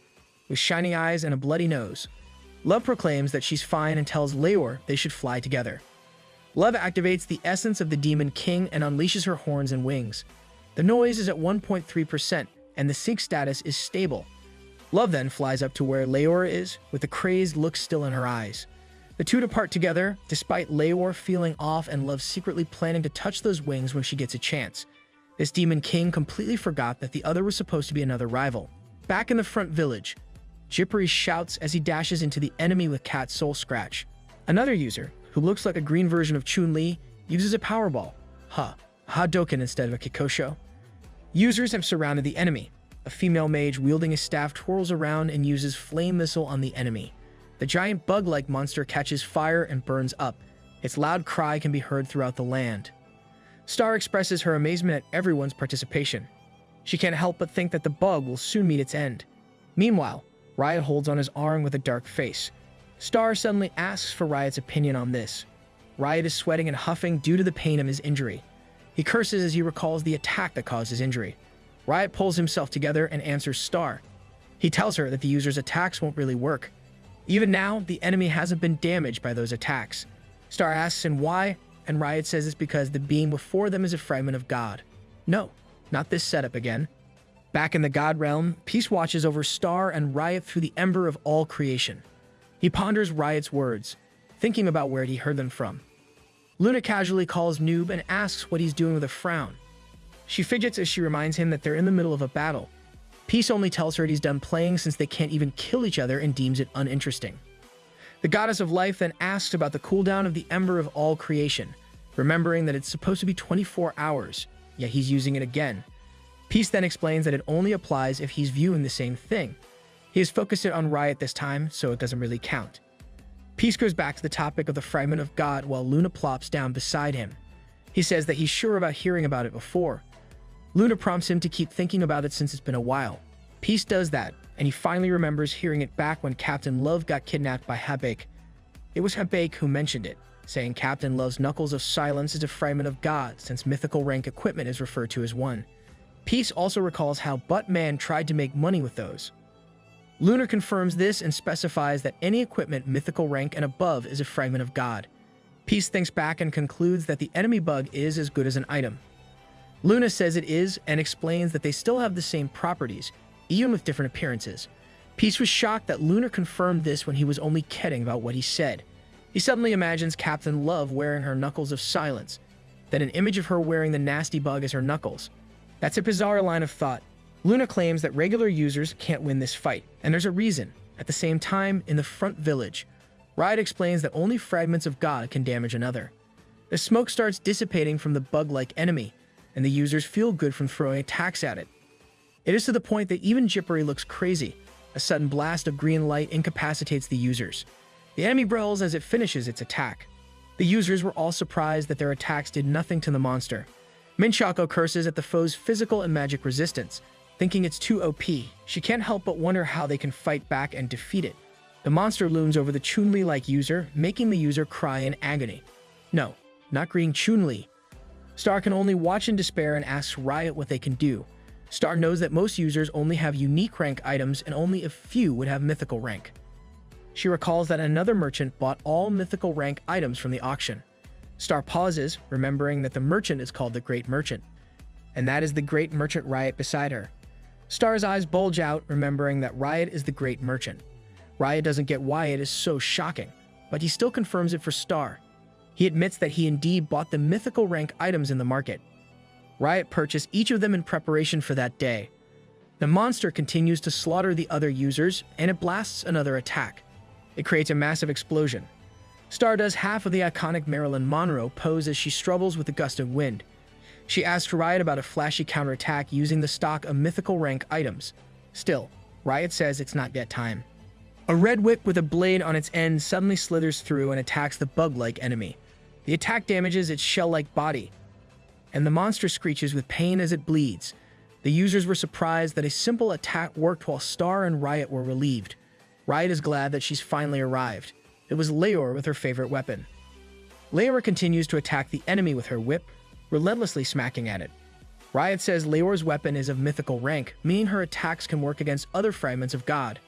With shiny eyes and a bloody nose, Love proclaims that she's fine and tells Leor they should fly together. Love activates the essence of the Demon King and unleashes her horns and wings. The noise is at 1.3%, and the sync status is stable. Love then flies up to where Leor is, with the crazed look still in her eyes. The two depart together, despite Leor feeling off and Love secretly planning to touch those wings when she gets a chance. This Demon King completely forgot that the other was supposed to be another rival. Back in the front village, Jippery shouts as he dashes into the enemy with Cat's Soul Scratch. Another user, who looks like a green version of Chun-Li, uses a Powerball, Hadoken instead of a Kikosho. Users have surrounded the enemy. A female mage wielding a staff twirls around and uses Flame Missile on the enemy. The giant bug-like monster catches fire and burns up. Its loud cry can be heard throughout the land. Star expresses her amazement at everyone's participation. She can't help but think that the bug will soon meet its end. Meanwhile, Riot holds on his arm with a dark face. Star suddenly asks for Riot's opinion on this. Riot is sweating and huffing due to the pain of his injury. He curses as he recalls the attack that caused his injury. Riot pulls himself together and answers Star. He tells her that the user's attacks won't really work. Even now, the enemy hasn't been damaged by those attacks. Star asks him why, and Riot says it's because the being before them is a fragment of God. No, not this setup again. Back in the God realm, Peace watches over Star and Riot through the ember of all creation. He ponders Riot's words, thinking about where he heard them from. Luna casually calls Noob and asks what he's doing with a frown. She fidgets as she reminds him that they're in the middle of a battle. Peace only tells her he's done playing since they can't even kill each other and deems it uninteresting. The goddess of life then asks about the cooldown of the ember of all creation, remembering that it's supposed to be 24 hours, yet he's using it again. Peace then explains that it only applies if he's viewing the same thing. He has focused it on Riot this time, so it doesn't really count. Peace goes back to the topic of the fragment of God while Luna plops down beside him. He says that he's sure about hearing about it before. Luna prompts him to keep thinking about it since it's been a while. Peace does that, and he finally remembers hearing it back when Captain Love got kidnapped by Habake. It was Habake who mentioned it, saying Captain Love's Knuckles of Silence is a fragment of God since mythical rank equipment is referred to as one. Peace also recalls how Buttman tried to make money with those. Luna confirms this and specifies that any equipment mythical rank and above is a fragment of God. Peace thinks back and concludes that the enemy bug is as good as an item. Luna says it is and explains that they still have the same properties, even with different appearances. Peace was shocked that Luna confirmed this when he was only kidding about what he said. He suddenly imagines Captain Love wearing her Knuckles of Silence, then an image of her wearing the nasty bug as her knuckles. That's a bizarre line of thought. Luna claims that regular users can't win this fight, and there's a reason. At the same time, in the front village, Riot explains that only fragments of God can damage another. The smoke starts dissipating from the bug-like enemy, and the users feel good from throwing attacks at it. It is to the point that even Jippery looks crazy. A sudden blast of green light incapacitates the users. The enemy brawls as it finishes its attack. The users were all surprised that their attacks did nothing to the monster. Minchako curses at the foe's physical and magic resistance, thinking it's too OP. She can't help but wonder how they can fight back and defeat it. The monster looms over the Chun-Li-like user, making the user cry in agony. No, not Green Chun-Li. Star can only watch in despair and asks Riot what they can do. Star knows that most users only have unique rank items and only a few would have mythical rank. She recalls that another merchant bought all mythical rank items from the auction. Star pauses, remembering that the merchant is called the Great Merchant. And that is the Great Merchant Riot beside her. Star's eyes bulge out, remembering that Riot is the Great Merchant. Riot doesn't get why it is so shocking, but he still confirms it for Star. He admits that he indeed bought the mythical rank items in the market. Riot purchased each of them in preparation for that day. The monster continues to slaughter the other users, and it blasts another attack. It creates a massive explosion. Star does half of the iconic Marilyn Monroe pose as she struggles with a gust of wind. She asks Riot about a flashy counterattack using the stock of mythical rank items. Still, Riot says it's not yet time. A red whip with a blade on its end suddenly slithers through and attacks the bug-like enemy. The attack damages its shell-like body, and the monster screeches with pain as it bleeds. The users were surprised that a simple attack worked while Star and Riot were relieved. Riot is glad that she's finally arrived. It was Leor with her favorite weapon. Leor continues to attack the enemy with her whip, relentlessly smacking at it. Riot says Leor's weapon is of mythical rank, meaning her attacks can work against other fragments of God.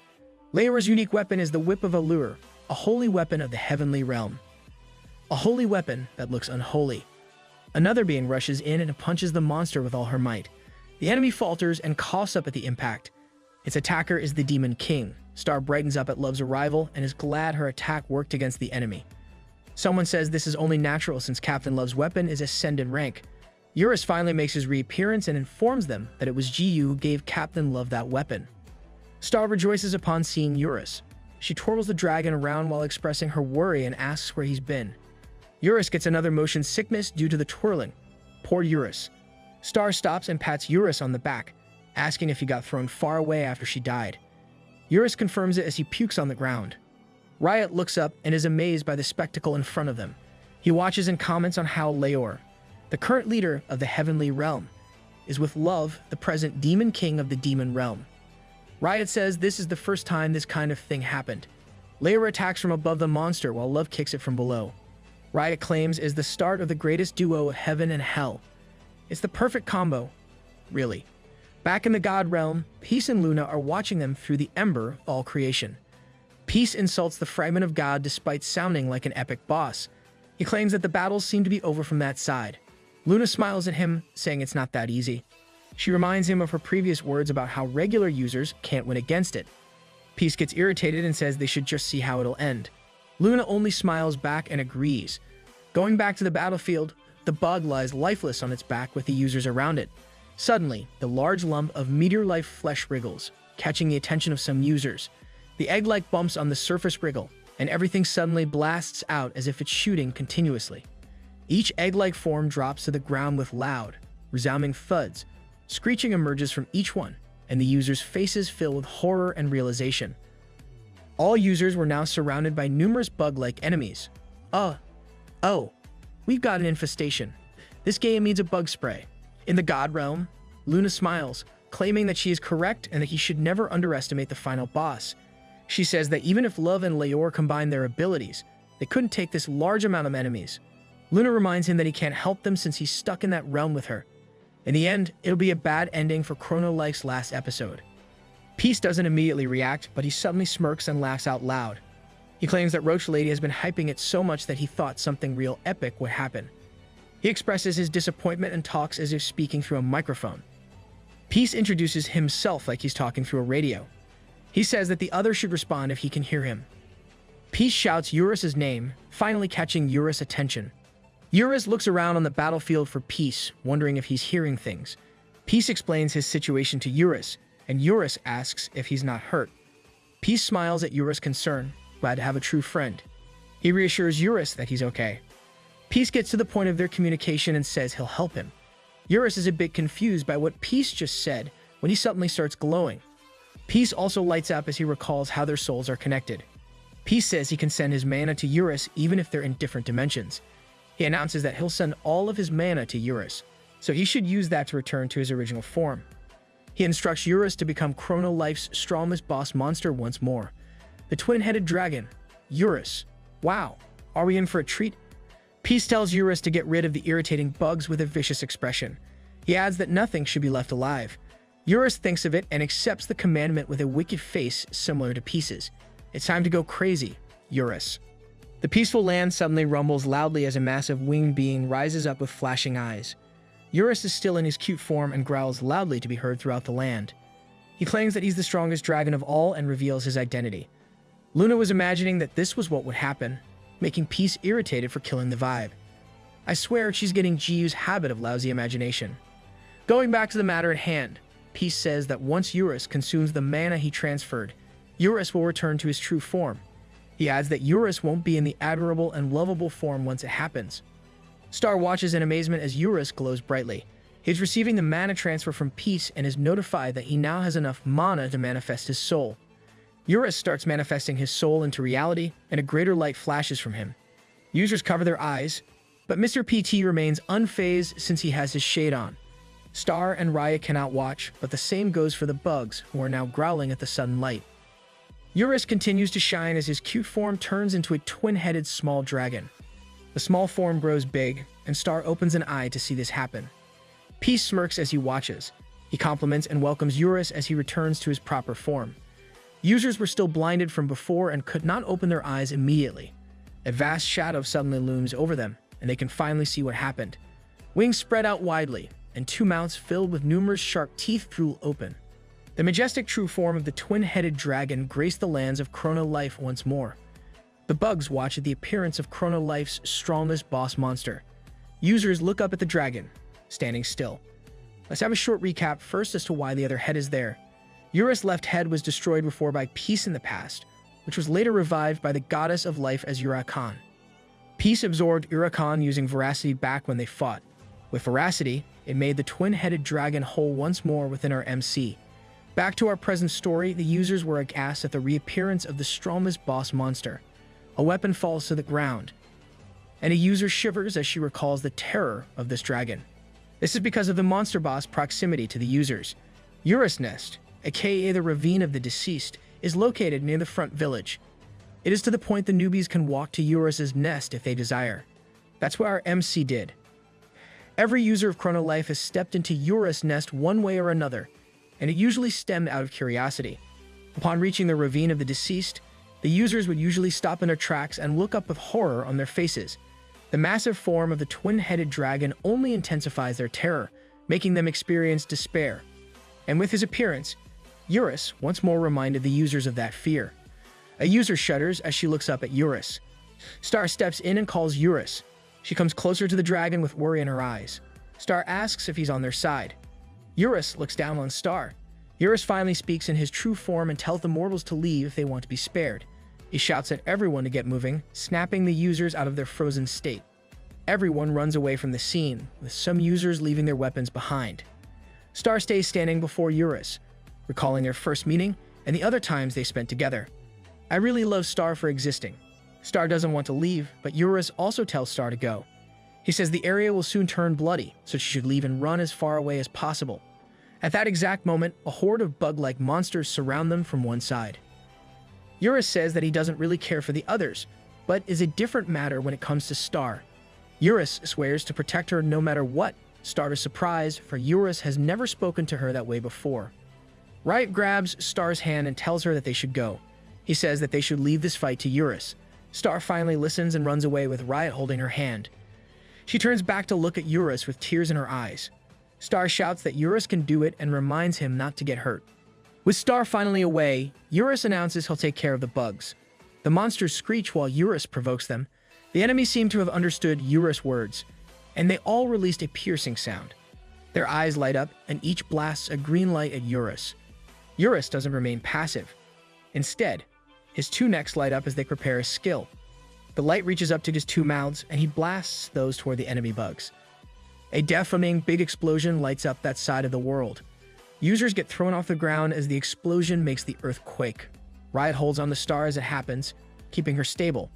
Leor's unique weapon is the Whip of Allure, a holy weapon of the heavenly realm. A holy weapon that looks unholy. Another being rushes in and punches the monster with all her might. The enemy falters and coughs up at the impact. Its attacker is the Demon King. Star brightens up at Love's arrival and is glad her attack worked against the enemy. Someone says this is only natural since Captain Love's weapon is ascendant rank. Eurus finally makes his reappearance and informs them that it was Jiyu who gave Captain Love that weapon. Star rejoices upon seeing Eurus. She twirls the dragon around while expressing her worry and asks where he's been. Eurus gets another motion sickness due to the twirling. Poor Eurus. Star stops and pats Eurus on the back, asking if he got thrown far away after she died. Eurus confirms it as he pukes on the ground. Riot looks up and is amazed by the spectacle in front of them. He watches and comments on how Leor, the current leader of the heavenly realm, is with Love, the present demon king of the demon realm. Riot says this is the first time this kind of thing happened. Leor attacks from above the monster while Love kicks it from below. Riot claims is the start of the greatest duo of heaven and hell. It's the perfect combo, really. Back in the god realm, Peace and Luna are watching them through the ember of all creation. Peace insults the fragment of God despite sounding like an epic boss. He claims that the battles seem to be over from that side. Luna smiles at him, saying it's not that easy. She reminds him of her previous words about how regular users can't win against it. Peace gets irritated and says they should just see how it'll end. Luna only smiles back and agrees. Going back to the battlefield, the bug lies lifeless on its back with the users around it. Suddenly, the large lump of meteor-like flesh wriggles, catching the attention of some users. The egg-like bumps on the surface wriggle, and everything suddenly blasts out as if it's shooting continuously. Each egg-like form drops to the ground with loud, resounding thuds. Screeching emerges from each one, and the users' faces fill with horror and realization. All users were now surrounded by numerous bug-like enemies. Oh, we've got an infestation. This game needs a bug spray. In the god realm, Luna smiles, claiming that she is correct and that he should never underestimate the final boss. She says that even if Love and Leor combine their abilities, they couldn't take this large amount of enemies. Luna reminds him that he can't help them since he's stuck in that realm with her. In the end, it'll be a bad ending for Chrono Life's last episode. Peace doesn't immediately react, but he suddenly smirks and laughs out loud. He claims that Roach Lady has been hyping it so much that he thought something real epic would happen. He expresses his disappointment and talks as if speaking through a microphone. Peace introduces himself like he's talking through a radio. He says that the other should respond if he can hear him. Peace shouts Eurus's name, finally catching Eurus' attention. Eurus looks around on the battlefield for Peace, wondering if he's hearing things. Peace explains his situation to Eurus, and Eurus asks if he's not hurt. Peace smiles at Eurus' concern, glad to have a true friend. He reassures Eurus that he's okay. Peace gets to the point of their communication and says he'll help him. Eurus is a bit confused by what Peace just said when he suddenly starts glowing. Peace also lights up as he recalls how their souls are connected. Peace says he can send his mana to Eurus even if they're in different dimensions. He announces that he'll send all of his mana to Eurus, so he should use that to return to his original form. He instructs Eurus to become Chrono Life's strongest boss monster once more. The twin-headed dragon, Eurus. Wow, are we in for a treat? Peace tells Eurus to get rid of the irritating bugs with a vicious expression. He adds that nothing should be left alive. Eurus thinks of it and accepts the commandment with a wicked face similar to Peace's. It's time to go crazy, Eurus. The peaceful land suddenly rumbles loudly as a massive winged being rises up with flashing eyes. Eurus is still in his cute form and growls loudly to be heard throughout the land. He claims that he's the strongest dragon of all and reveals his identity. Luna was imagining that this was what would happen, making Peace irritated for killing the vibe. I swear she's getting Jiu's habit of lousy imagination. Going back to the matter at hand, Peace says that once Eurus consumes the mana he transferred, Eurus will return to his true form. He adds that Eurus won't be in the admirable and lovable form once it happens. Star watches in amazement as Eurus glows brightly. He's receiving the mana transfer from Peace and is notified that he now has enough mana to manifest his soul. Eurus starts manifesting his soul into reality, and a greater light flashes from him. Users cover their eyes, but Mr. PT remains unfazed since he has his shade on. Star and Raya cannot watch, but the same goes for the bugs, who are now growling at the sudden light. Eurus continues to shine as his cute form turns into a twin-headed small dragon. The small form grows big, and Star opens an eye to see this happen. Peace smirks as he watches. He compliments and welcomes Eurus as he returns to his proper form. Users were still blinded from before and could not open their eyes immediately. A vast shadow suddenly looms over them, and they can finally see what happened. Wings spread out widely, and two mouths filled with numerous sharp teeth drool open. The majestic true form of the twin-headed dragon graced the lands of Chrono Life once more. The bugs watch at the appearance of Chrono Life's strongest boss monster. Users look up at the dragon, standing still. Let's have a short recap first as to why the other head is there. Eurus' left head was destroyed before by Peace in the past, which was later revived by the goddess of life as Huracan. Peace absorbed Huracan using Veracity back when they fought. With Veracity, it made the twin-headed dragon whole once more within our MC. Back to our present story, the users were aghast at the reappearance of the strongest boss monster. A weapon falls to the ground, and a user shivers as she recalls the terror of this dragon. This is because of the monster boss proximity to the users. Eurus' Nest, aka the Ravine of the Deceased, is located near the front village. It is to the point the newbies can walk to Eurus' nest if they desire. That's what our MC did. Every user of Chrono Life has stepped into Eurus' nest one way or another, and it usually stemmed out of curiosity. Upon reaching the Ravine of the Deceased, the users would usually stop in their tracks and look up with horror on their faces. The massive form of the twin-headed dragon only intensifies their terror, making them experience despair. And with his appearance, Eurus once more reminded the users of that fear. A user shudders as she looks up at Eurus. Star steps in and calls Eurus. She comes closer to the dragon with worry in her eyes. Star asks if he's on their side. Eurus looks down on Star. Eurus finally speaks in his true form and tells the mortals to leave if they want to be spared. He shouts at everyone to get moving, snapping the users out of their frozen state. Everyone runs away from the scene, with some users leaving their weapons behind. Star stays standing before Eurus, recalling their first meeting and the other times they spent together. I really love Star for existing. Star doesn't want to leave, but Eurus also tells Star to go. He says the area will soon turn bloody, so she should leave and run as far away as possible. At that exact moment, a horde of bug-like monsters surround them from one side. Eurus says that he doesn't really care for the others, but is a different matter when it comes to Star. Eurus swears to protect her no matter what. Star is surprised, for Eurus has never spoken to her that way before. Riot grabs Star's hand and tells her that they should go. He says that they should leave this fight to Eurus. Star finally listens and runs away with Riot holding her hand. She turns back to look at Eurus with tears in her eyes. Star shouts that Eurus can do it and reminds him not to get hurt. With Star finally away, Eurus announces he'll take care of the bugs. The monsters screech while Eurus provokes them. The enemies seem to have understood Eurus' words, and they all released a piercing sound. Their eyes light up, and each blasts a green light at Eurus. Eurus doesn't remain passive. Instead, his two necks light up as they prepare his skill. The light reaches up to his two mouths, and he blasts those toward the enemy bugs. A deafening big explosion lights up that side of the world. Users get thrown off the ground as the explosion makes the earth quake. Riot holds on the Star as it happens, keeping her stable.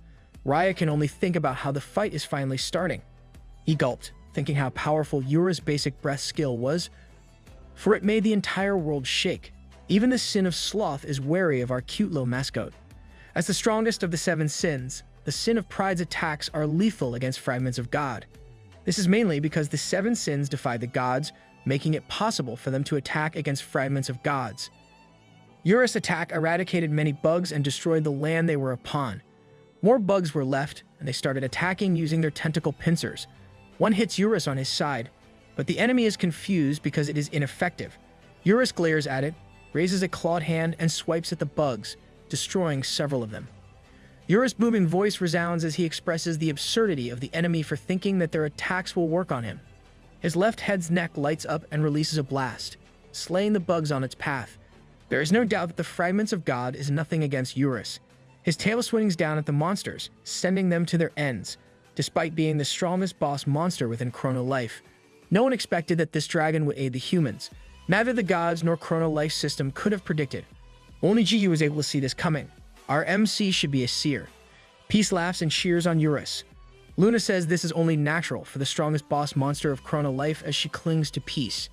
Riot can only think about how the fight is finally starting. He gulped, thinking how powerful Eurus' basic breath skill was, for it made the entire world shake. Even the sin of sloth is wary of our cute little mascot. As the strongest of the seven sins, the sin of pride's attacks are lethal against fragments of God. This is mainly because the seven sins defy the gods, making it possible for them to attack against fragments of gods. Eurus' attack eradicated many bugs and destroyed the land they were upon. More bugs were left, and they started attacking using their tentacle pincers. One hits Eurus on his side, but the enemy is confused because it is ineffective. Eurus glares at it, raises a clawed hand, and swipes at the bugs, destroying several of them. Eurus' booming voice resounds as he expresses the absurdity of the enemy for thinking that their attacks will work on him. His left head's neck lights up and releases a blast, slaying the bugs on its path. There is no doubt that the fragments of God is nothing against Eurus. His tail swings down at the monsters, sending them to their ends. Despite being the strongest boss monster within Chrono Life, no one expected that this dragon would aid the humans. Neither the gods nor Chrono Life system could have predicted. Only GU was able to see this coming. Our MC should be a seer. Peace laughs and cheers on Eurus. Luna says this is only natural for the strongest boss monster of Chrono Life as she clings to Peace.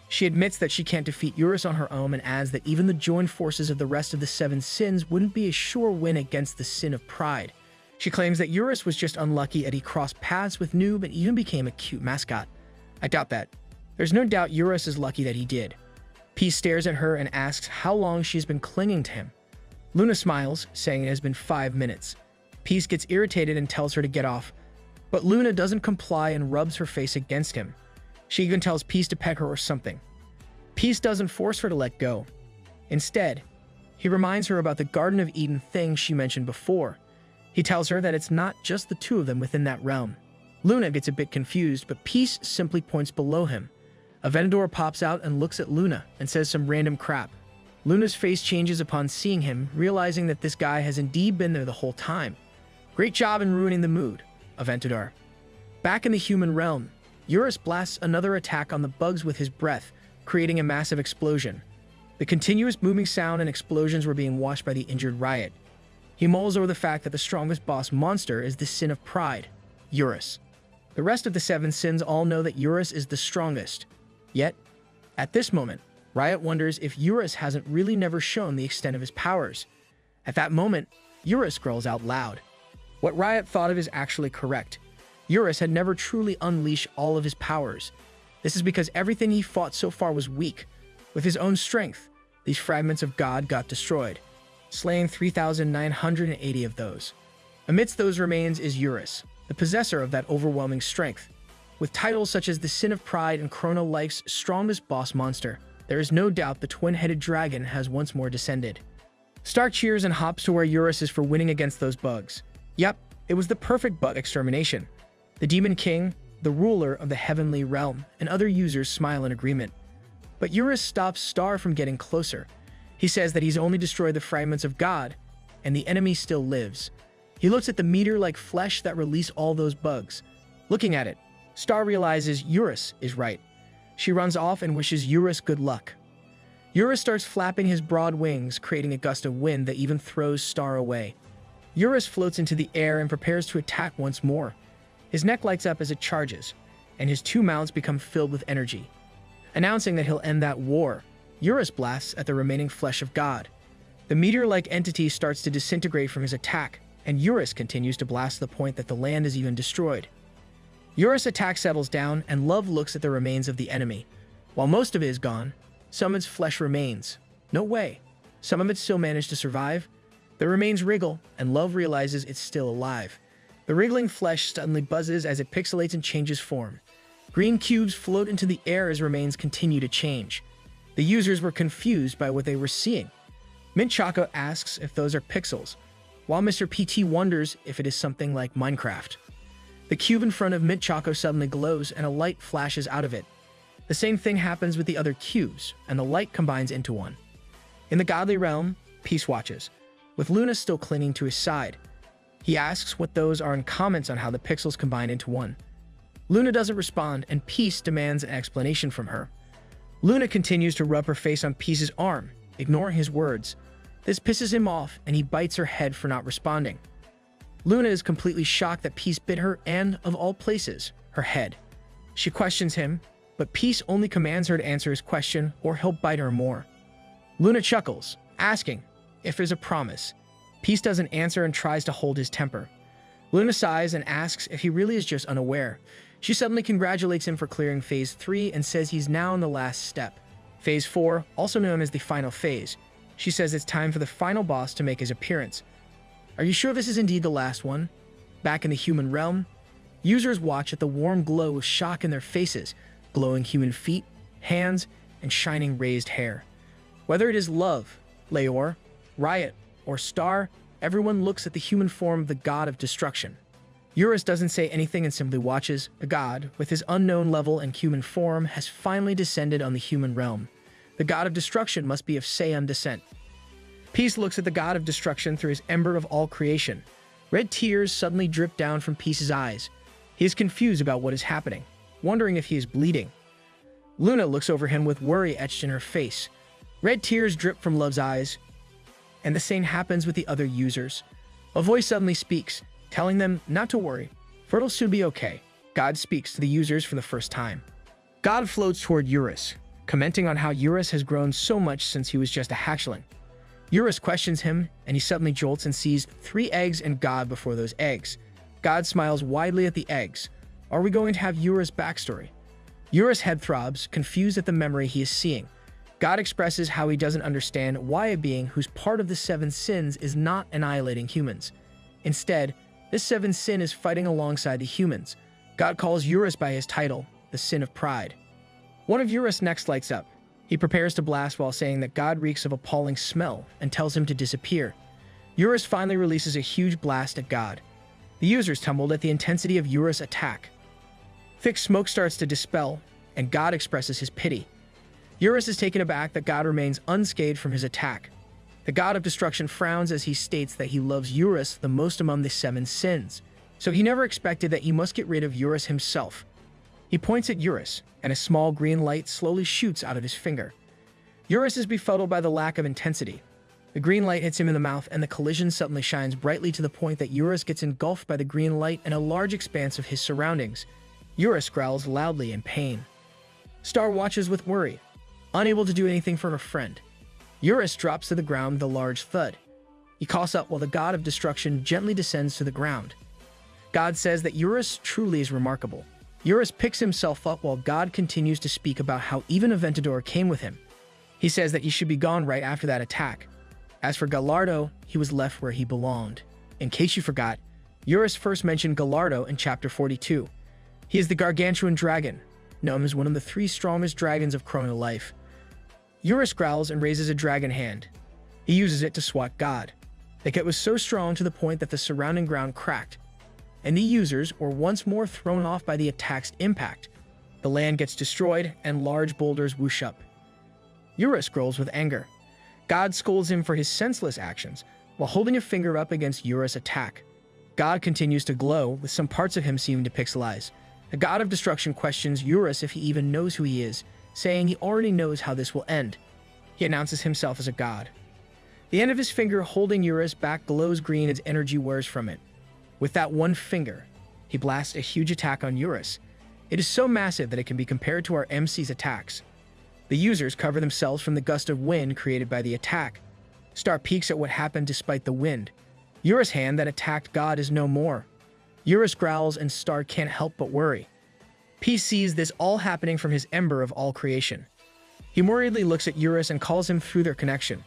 She admits that she can't defeat Eurus on her own and adds that even the joined forces of the rest of the seven sins wouldn't be a sure win against the sin of pride. She claims that Eurus was just unlucky that he crossed paths with Noob and even became a cute mascot. I doubt that. There's no doubt Eurus is lucky that he did. Peace stares at her and asks how long she's been clinging to him. Luna smiles, saying it has been 5 minutes. Peace gets irritated and tells her to get off, but Luna doesn't comply and rubs her face against him. She even tells Peace to pet her or something. Peace doesn't force her to let go. Instead, he reminds her about the Garden of Eden thing she mentioned before. He tells her that it's not just the two of them within that realm. Luna gets a bit confused, but Peace simply points below him. A Venador pops out and looks at Luna and says some random crap. Luna's face changes upon seeing him, realizing that this guy has indeed been there the whole time. Great job in ruining the mood, Aventador. Back in the human realm, Eurus blasts another attack on the bugs with his breath, creating a massive explosion. The continuous booming sound and explosions were being washed by the injured Riot. He mulls over the fact that the strongest boss monster is the sin of pride, Eurus. The rest of the seven sins all know that Eurus is the strongest. Yet, at this moment, Riot wonders if Eurus hasn't really never shown the extent of his powers. At that moment, Eurus growls out loud. What Riot thought of is actually correct. Eurus had never truly unleashed all of his powers. This is because everything he fought so far was weak. With his own strength, these fragments of God got destroyed, slaying 3,980 of those. Amidst those remains is Eurus, the possessor of that overwhelming strength. With titles such as the Sin of Pride and Chrono Life's strongest boss monster, there is no doubt the twin-headed dragon has once more descended. Stark cheers and hops to where Eurus is for winning against those bugs. Yep, it was the perfect bug extermination. The Demon King, the ruler of the heavenly realm, and other users smile in agreement. But Eurus stops Star from getting closer. He says that he's only destroyed the fragments of God, and the enemy still lives. He looks at the meteor-like flesh that released all those bugs. Looking at it, Star realizes Eurus is right. She runs off and wishes Eurus good luck. Eurus starts flapping his broad wings, creating a gust of wind that even throws Star away. Eurus floats into the air and prepares to attack once more. His neck lights up as it charges, and his two mouths become filled with energy. Announcing that he'll end that war, Eurus blasts at the remaining flesh of God. The meteor-like entity starts to disintegrate from his attack, and Eurus continues to blast to the point that the land is even destroyed. Eurus' attack settles down, and Love looks at the remains of the enemy. While most of it is gone, some of its flesh remains. No way. Some of it still managed to survive. The remains wriggle, and Love realizes it's still alive. The wriggling flesh suddenly buzzes as it pixelates and changes form. Green cubes float into the air as remains continue to change. The users were confused by what they were seeing. Mint Choco asks if those are pixels, while Mr. PT wonders if it is something like Minecraft. The cube in front of Mint Choco suddenly glows and a light flashes out of it. The same thing happens with the other cubes, and the light combines into one. In the godly realm, Peace watches, with Luna still clinging to his side. He asks what those are and comments on how the pixels combine into one. Luna doesn't respond, and Peace demands an explanation from her. Luna continues to rub her face on Peace's arm, ignoring his words. This pisses him off, and he bites her head for not responding. Luna is completely shocked that Peace bit her and, of all places, her head. She questions him, but Peace only commands her to answer his question or he'll bite her more. Luna chuckles, asking if there's a promise. Peace doesn't answer and tries to hold his temper. Luna sighs and asks if he really is just unaware. She suddenly congratulates him for clearing Phase 3 and says he's now in the last step. Phase 4, also known as the final phase. She says it's time for the final boss to make his appearance. Are you sure this is indeed the last one? Back in the human realm, users watch at the warm glow with shock in their faces, glowing human feet, hands, and shining raised hair. Whether it is Love, Leor, Riot, or Star, everyone looks at the human form of the god of destruction. Eurus doesn't say anything and simply watches. The god, with his unknown level and human form, has finally descended on the human realm. The god of destruction must be of Saiyan descent. Peace looks at the god of destruction through his ember of all creation. Red tears suddenly drip down from Peace's eyes. He is confused about what is happening, wondering if he is bleeding. Luna looks over him with worry etched in her face. Red tears drip from Love's eyes, and the same happens with the other users. A voice suddenly speaks, telling them not to worry, for it'll soon be okay. God speaks to the users for the first time. God floats toward Eurus, commenting on how Eurus has grown so much since he was just a hatchling. Eurus questions him, and he suddenly jolts and sees 3 eggs and God before those eggs. God smiles widely at the eggs. Are we going to have Eurus' backstory? Eurus' head throbs, confused at the memory he is seeing. God expresses how he doesn't understand why a being who's part of the 7 sins is not annihilating humans. Instead, this 7th sin is fighting alongside the humans. God calls Eurus by his title, the Sin of Pride. One of Eurus' necks lights up. He prepares to blast while saying that God reeks of appalling smell and tells him to disappear. Eurus finally releases a huge blast at God. The users tumbled at the intensity of Eurus' attack. Thick smoke starts to dispel, and God expresses his pity. Eurus is taken aback that God remains unscathed from his attack. The god of destruction frowns as he states that he loves Eurus the most among the 7 sins, so he never expected that he must get rid of Eurus himself. He points at Eurus, and a small green light slowly shoots out of his finger. Eurus is befuddled by the lack of intensity. The green light hits him in the mouth, and the collision suddenly shines brightly to the point that Eurus gets engulfed by the green light and a large expanse of his surroundings. Eurus growls loudly in pain. Star watches with worry, unable to do anything for her friend. Eurus drops to the ground with a large thud. He coughs up while the god of destruction gently descends to the ground. God says that Eurus truly is remarkable. Eurus picks himself up while God continues to speak about how even Aventador came with him. He says that he should be gone right after that attack. As for Gallardo, he was left where he belonged. In case you forgot, Eurus first mentioned Gallardo in chapter 42. He is the gargantuan dragon, known as one of the 3 strongest dragons of Chrono Life. Eurus growls and raises a dragon hand. He uses it to swat God. The kit was so strong to the point that the surrounding ground cracked, and the users were once more thrown off by the attack's impact. The land gets destroyed, and large boulders whoosh up. Eurus growls with anger. God scolds him for his senseless actions, while holding a finger up against Eurus' attack. God continues to glow, with some parts of him seeming to pixelize. The god of destruction questions Eurus if he even knows who he is, saying he already knows how this will end. He announces himself as a god. The end of his finger holding Eurus back glows green as energy wears from it. With that one finger, he blasts a huge attack on Eurus. It is so massive that it can be compared to our MC's attacks. The users cover themselves from the gust of wind created by the attack. Star peeks at what happened despite the wind. Eurus' hand that attacked God is no more. Eurus growls and Star can't help but worry. Peace sees this all happening from his ember of all creation. He worriedly looks at Eurus and calls him through their connection.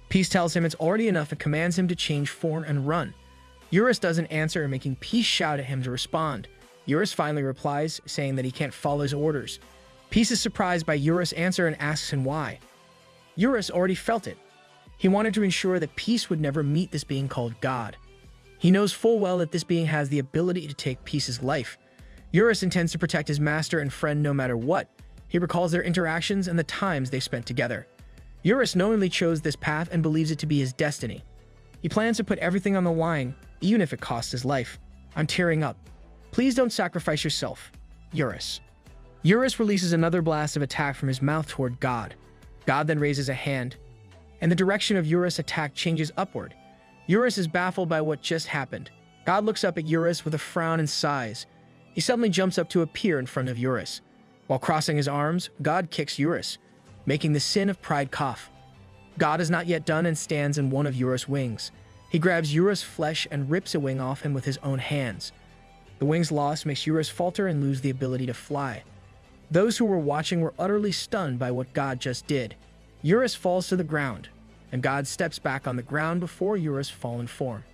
Peace tells him it's already enough and commands him to change form and run. Eurus doesn't answer, making Peace shout at him to respond. Eurus finally replies, saying that he can't follow his orders. Peace is surprised by Eurus' answer and asks him why. Eurus already felt it. He wanted to ensure that Peace would never meet this being called God. He knows full well that this being has the ability to take Peace's life. Eurus intends to protect his master and friend no matter what. He recalls their interactions and the times they spent together. Eurus knowingly chose this path and believes it to be his destiny. He plans to put everything on the line, even if it costs his life. I'm tearing up. Please don't sacrifice yourself, Eurus. Eurus releases another blast of attack from his mouth toward God. God then raises a hand, and the direction of Eurus' attack changes upward. Eurus is baffled by what just happened. God looks up at Eurus with a frown and sighs. He suddenly jumps up to appear in front of Eurus. While crossing his arms, God kicks Eurus, making the sin of pride cough. God is not yet done and stands in one of Eurus' wings. He grabs Eurus' flesh and rips a wing off him with his own hands. The wing's loss makes Eurus falter and lose the ability to fly. Those who were watching were utterly stunned by what God just did. Eurus falls to the ground, and God steps back on the ground before Eurus' fallen form.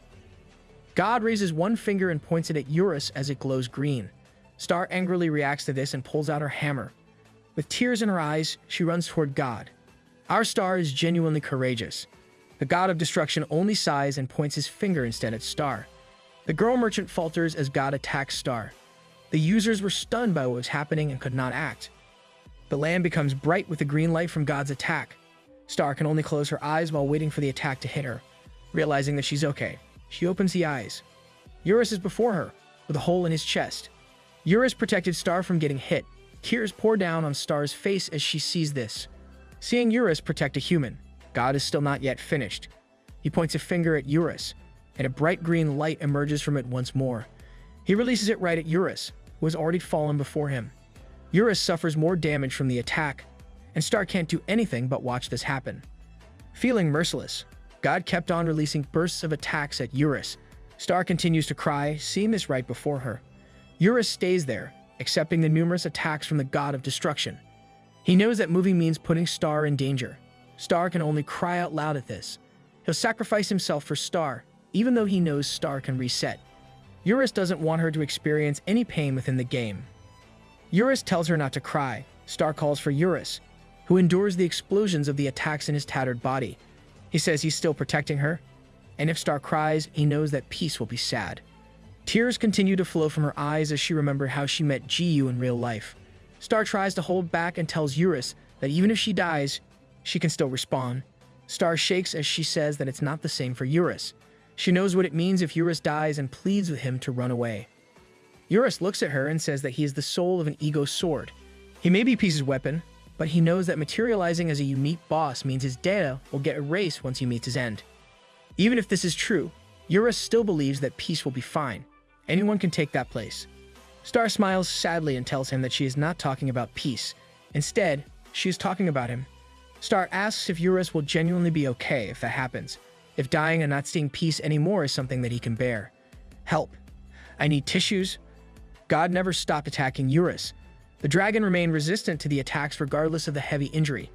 God raises one finger and points it at Eurus as it glows green. Star angrily reacts to this and pulls out her hammer. With tears in her eyes, she runs toward God. Our Star is genuinely courageous. The god of destruction only sighs and points his finger instead at Star. The girl merchant falters as God attacks Star. The users were stunned by what was happening and could not act. The land becomes bright with the green light from God's attack. Star can only close her eyes while waiting for the attack to hit her. Realizing that she's okay, she opens the eyes. Eurus is before her, with a hole in his chest. Eurus protected Star from getting hit. Tears pour down on Star's face as she sees this. Seeing Eurus protect a human, God is still not yet finished. He points a finger at Eurus, and a bright green light emerges from it once more. He releases it right at Eurus, who has already fallen before him. Eurus suffers more damage from the attack, and Star can't do anything but watch this happen. Feeling merciless, God kept on releasing bursts of attacks at Eurus. Star continues to cry, seeing this right before her. Eurus stays there, accepting the numerous attacks from the god of destruction. He knows that moving means putting Star in danger. Star can only cry out loud at this. He'll sacrifice himself for Star, even though he knows Star can reset. Eurus doesn't want her to experience any pain within the game. Eurus tells her not to cry. Star calls for Eurus, who endures the explosions of the attacks in his tattered body. He says he's still protecting her, and if Star cries, he knows that Peace will be sad. Tears continue to flow from her eyes as she remembers how she met Jiyu in real life. Star tries to hold back and tells Eurus that even if she dies, she can still respawn. Star shakes as she says that it's not the same for Eurus. She knows what it means if Eurus dies and pleads with him to run away. Eurus looks at her and says that he is the soul of an ego sword. He may be Peace's weapon, but he knows that materializing as a unique boss means his data will get erased once he meets his end. Even if this is true, Eurus still believes that Peace will be fine. Anyone can take that place. Star smiles sadly and tells him that she is not talking about Peace. Instead, she is talking about him. Star asks if Eurus will genuinely be okay if that happens, if dying and not seeing Peace anymore is something that he can bear. Help. I need tissues. God never stopped attacking Eurus. The dragon remained resistant to the attacks regardless of the heavy injury.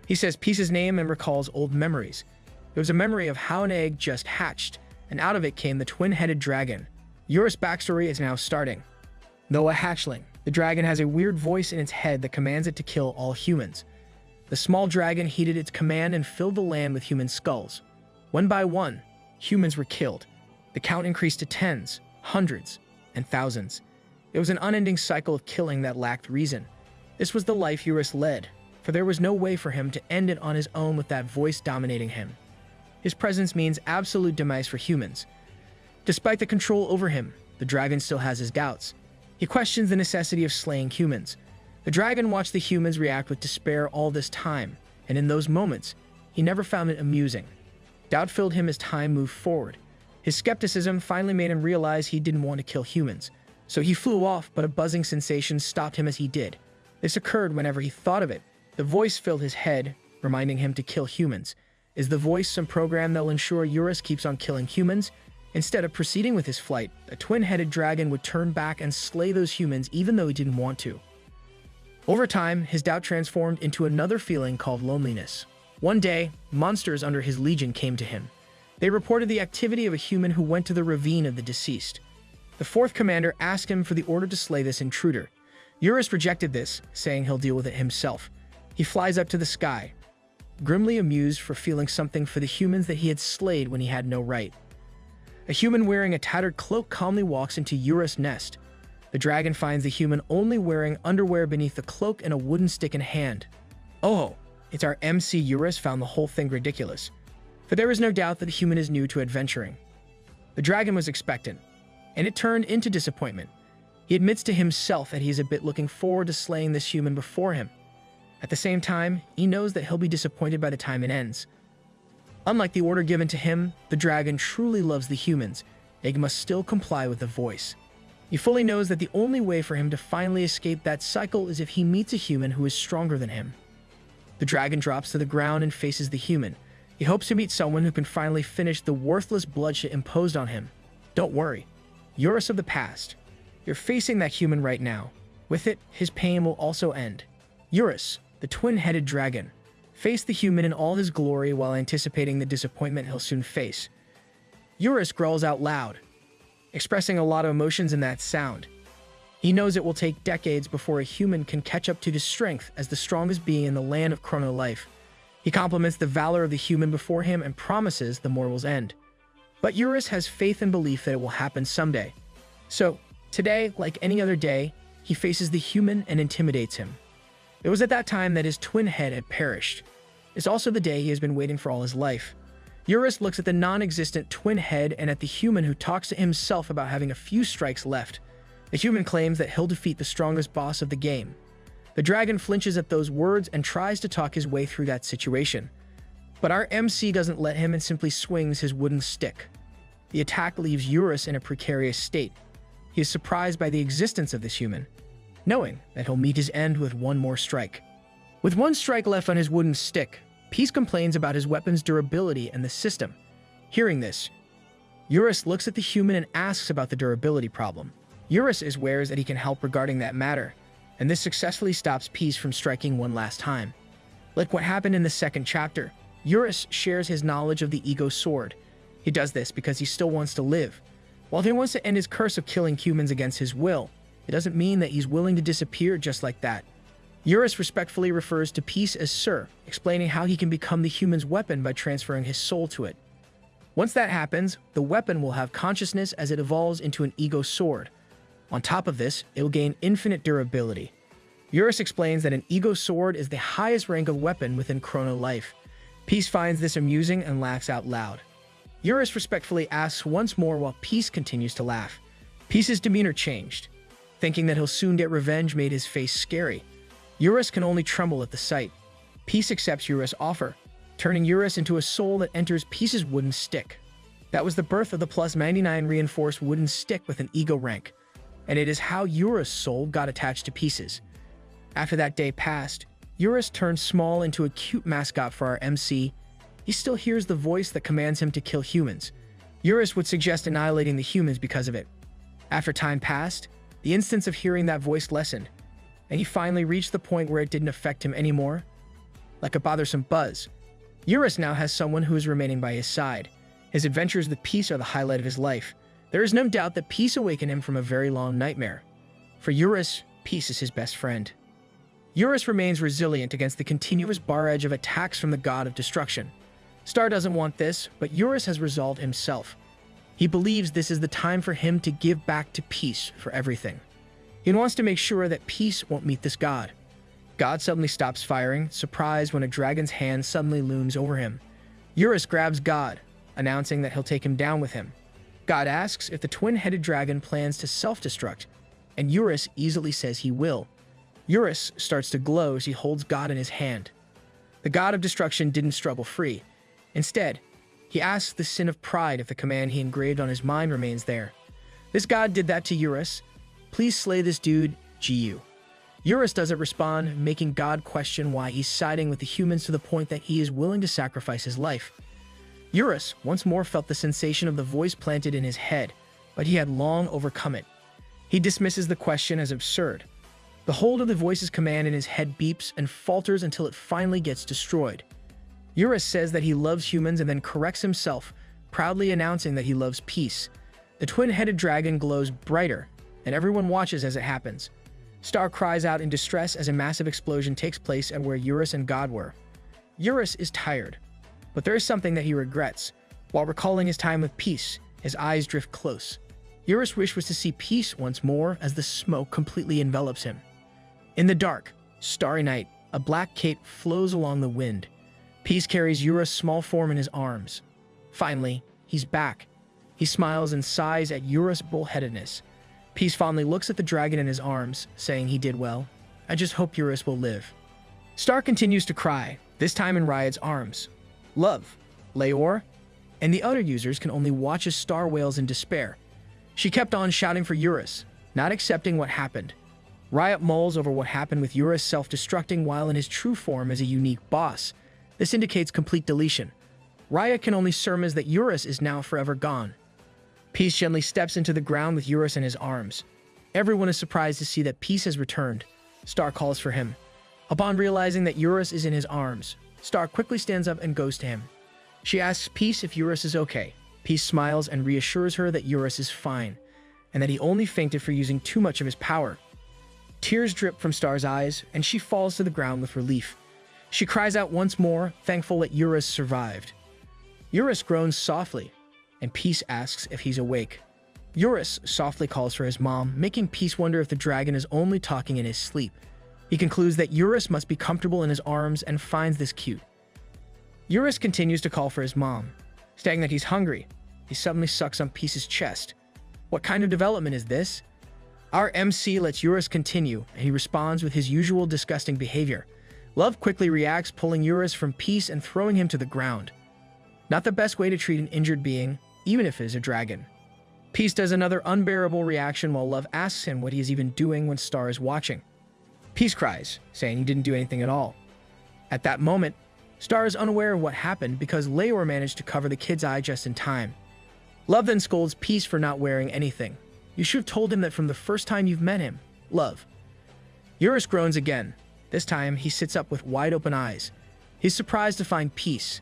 He says Peace's name and recalls old memories. It was a memory of how an egg just hatched, and out of it came the twin-headed dragon. Eurus' backstory is now starting. Though a hatchling, the dragon has a weird voice in its head that commands it to kill all humans. The small dragon heeded its command and filled the land with human skulls. One by one, humans were killed. The count increased to tens, hundreds, and thousands. It was an unending cycle of killing that lacked reason. This was the life Eurus led, for there was no way for him to end it on his own with that voice dominating him. His presence means absolute demise for humans. Despite the control over him, the dragon still has his doubts. He questions the necessity of slaying humans. The dragon watched the humans react with despair all this time, and in those moments, he never found it amusing. Doubt filled him as time moved forward. His skepticism finally made him realize he didn't want to kill humans. So he flew off, but a buzzing sensation stopped him as he did. This occurred whenever he thought of it. The voice filled his head, reminding him to kill humans. Is the voice some program that will ensure Eurus keeps on killing humans? Instead of proceeding with his flight, a twin-headed dragon would turn back and slay those humans even though he didn't want to. Over time, his doubt transformed into another feeling called loneliness. One day, monsters under his legion came to him. They reported the activity of a human who went to the ravine of the deceased. The fourth commander asked him for the order to slay this intruder. Eurus rejected this, saying he'll deal with it himself. He flies up to the sky, grimly amused for feeling something for the humans that he had slayed when he had no right. A human wearing a tattered cloak calmly walks into Eurus' nest. The dragon finds the human only wearing underwear beneath the cloak and a wooden stick in hand. Oh, it's our MC. Eurus found the whole thing ridiculous, for there is no doubt that the human is new to adventuring. The dragon was expectant, and it turned into disappointment. He admits to himself that he is a bit looking forward to slaying this human before him. At the same time, he knows that he'll be disappointed by the time it ends. Unlike the order given to him, the dragon truly loves the humans. He must still comply with the voice. He fully knows that the only way for him to finally escape that cycle is if he meets a human who is stronger than him. The dragon drops to the ground and faces the human. He hopes to meet someone who can finally finish the worthless bloodshed imposed on him. Don't worry, Eurus of the past. You're facing that human right now. With it, his pain will also end. Eurus, the twin-headed dragon, faced the human in all his glory while anticipating the disappointment he'll soon face. Eurus growls out loud, expressing a lot of emotions in that sound. He knows it will take decades before a human can catch up to his strength as the strongest being in the land of chrono life. He compliments the valor of the human before him and promises the mortal's end. But Eurus has faith and belief that it will happen someday. So, today, like any other day, he faces the human and intimidates him. It was at that time that his twin head had perished. It's also the day he has been waiting for all his life. Eurus looks at the non-existent twin head and at the human who talks to himself about having a few strikes left. The human claims that he'll defeat the strongest boss of the game. The dragon flinches at those words and tries to talk his way through that situation. But our MC doesn't let him and simply swings his wooden stick. The attack leaves Eurus in a precarious state. He is surprised by the existence of this human, knowing that he'll meet his end with one more strike. With one strike left on his wooden stick, Peace complains about his weapon's durability and the system. Hearing this, Eurus looks at the human and asks about the durability problem. Eurus is aware that he can help regarding that matter, and this successfully stops Peace from striking one last time. Like what happened in the second chapter, Eurus shares his knowledge of the ego sword. He does this because he still wants to live. While he wants to end his curse of killing humans against his will, it doesn't mean that he's willing to disappear just like that. Eurus respectfully refers to Peace as Sir, explaining how he can become the human's weapon by transferring his soul to it. Once that happens, the weapon will have consciousness as it evolves into an ego sword. On top of this, it will gain infinite durability. Eurus explains that an ego sword is the highest rank of weapon within Chrono life. Peace finds this amusing and laughs out loud. Eurus respectfully asks once more while Peace continues to laugh. Peace's demeanor changed. Thinking that he'll soon get revenge made his face scary. Eurus can only tremble at the sight. Peace accepts Eurus' offer, turning Eurus into a soul that enters Peace's wooden stick. That was the birth of the plus 99 reinforced wooden stick with an ego rank, and it is how Eurus' soul got attached to Peace's. After that day passed, Eurus turned small into a cute mascot for our MC. He still hears the voice that commands him to kill humans. Eurus would suggest annihilating the humans because of it. After time passed, the instance of hearing that voice lessened, and he finally reached the point where it didn't affect him anymore. Like a bothersome buzz, Eurus now has someone who is remaining by his side. His adventures with Peace are the highlight of his life. There is no doubt that Peace awakened him from a very long nightmare. For Eurus, Peace is his best friend. Eurus remains resilient against the continuous barrage of attacks from the god of destruction. Star doesn't want this, but Eurus has resolved himself. He believes this is the time for him to give back to Peace for everything. He wants to make sure that Peace won't meet this god. God suddenly stops firing, surprised when a dragon's hand suddenly looms over him. Eurus grabs God, announcing that he'll take him down with him. God asks if the twin-headed dragon plans to self-destruct, and Eurus easily says he will. Eurus starts to glow as he holds God in his hand. The god of destruction didn't struggle free. Instead, he asks the sin of pride if the command he engraved on his mind remains there. This god did that to Eurus. Please slay this dude, GU. Eurus doesn't respond, making God question why he's siding with the humans to the point that he is willing to sacrifice his life. Eurus once more felt the sensation of the voice planted in his head, but he had long overcome it. He dismisses the question as absurd. The hold of the voice's command in his head beeps and falters until it finally gets destroyed. Eurus says that he loves humans and then corrects himself, proudly announcing that he loves Peace. The twin-headed dragon glows brighter, and everyone watches as it happens. Star cries out in distress as a massive explosion takes place at where Eurus and God were. Eurus is tired, but there is something that he regrets. While recalling his time with Peace, his eyes drift close. Eurus' wish was to see Peace once more as the smoke completely envelops him. In the dark, starry night, a black cape flows along the wind. Peace carries Eurus' small form in his arms. Finally, he's back. He smiles and sighs at Eurus' bullheadedness. Peace fondly looks at the dragon in his arms, saying he did well. I just hope Eurus will live. Star continues to cry, this time in Riot's arms. Love, Leor, and the other users can only watch as Star wails in despair. She kept on shouting for Eurus, not accepting what happened. Riot mulls over what happened with Eurus self-destructing while in his true form as a unique boss. This indicates complete deletion. Riot can only surmise that Eurus is now forever gone. Peace gently steps into the ground with Eurus in his arms. Everyone is surprised to see that Peace has returned. Star calls for him. Upon realizing that Eurus is in his arms, Star quickly stands up and goes to him. She asks Peace if Eurus is okay. Peace smiles and reassures her that Eurus is fine, and that he only fainted for using too much of his power. Tears drip from Star's eyes, and she falls to the ground with relief. She cries out once more, thankful that Eurus survived. Eurus groans softly, and Peace asks if he's awake. Eurus softly calls for his mom, making Peace wonder if the dragon is only talking in his sleep. He concludes that Eurus must be comfortable in his arms and finds this cute. Eurus continues to call for his mom. Stating that he's hungry, he suddenly sucks on Peace's chest. What kind of development is this? Our MC lets Eurus continue, and he responds with his usual disgusting behavior. Love quickly reacts, pulling Eurus from Peace and throwing him to the ground. Not the best way to treat an injured being, even if it is a dragon. Peace does another unbearable reaction while Love asks him what he is even doing when Star is watching. Peace cries, saying he didn't do anything at all. At that moment, Star is unaware of what happened because Leor managed to cover the kid's eye just in time. Love then scolds Peace for not wearing anything. You should have told him that from the first time you've met him, Love. Eurus groans again. This time, he sits up with wide-open eyes. He's surprised to find Peace.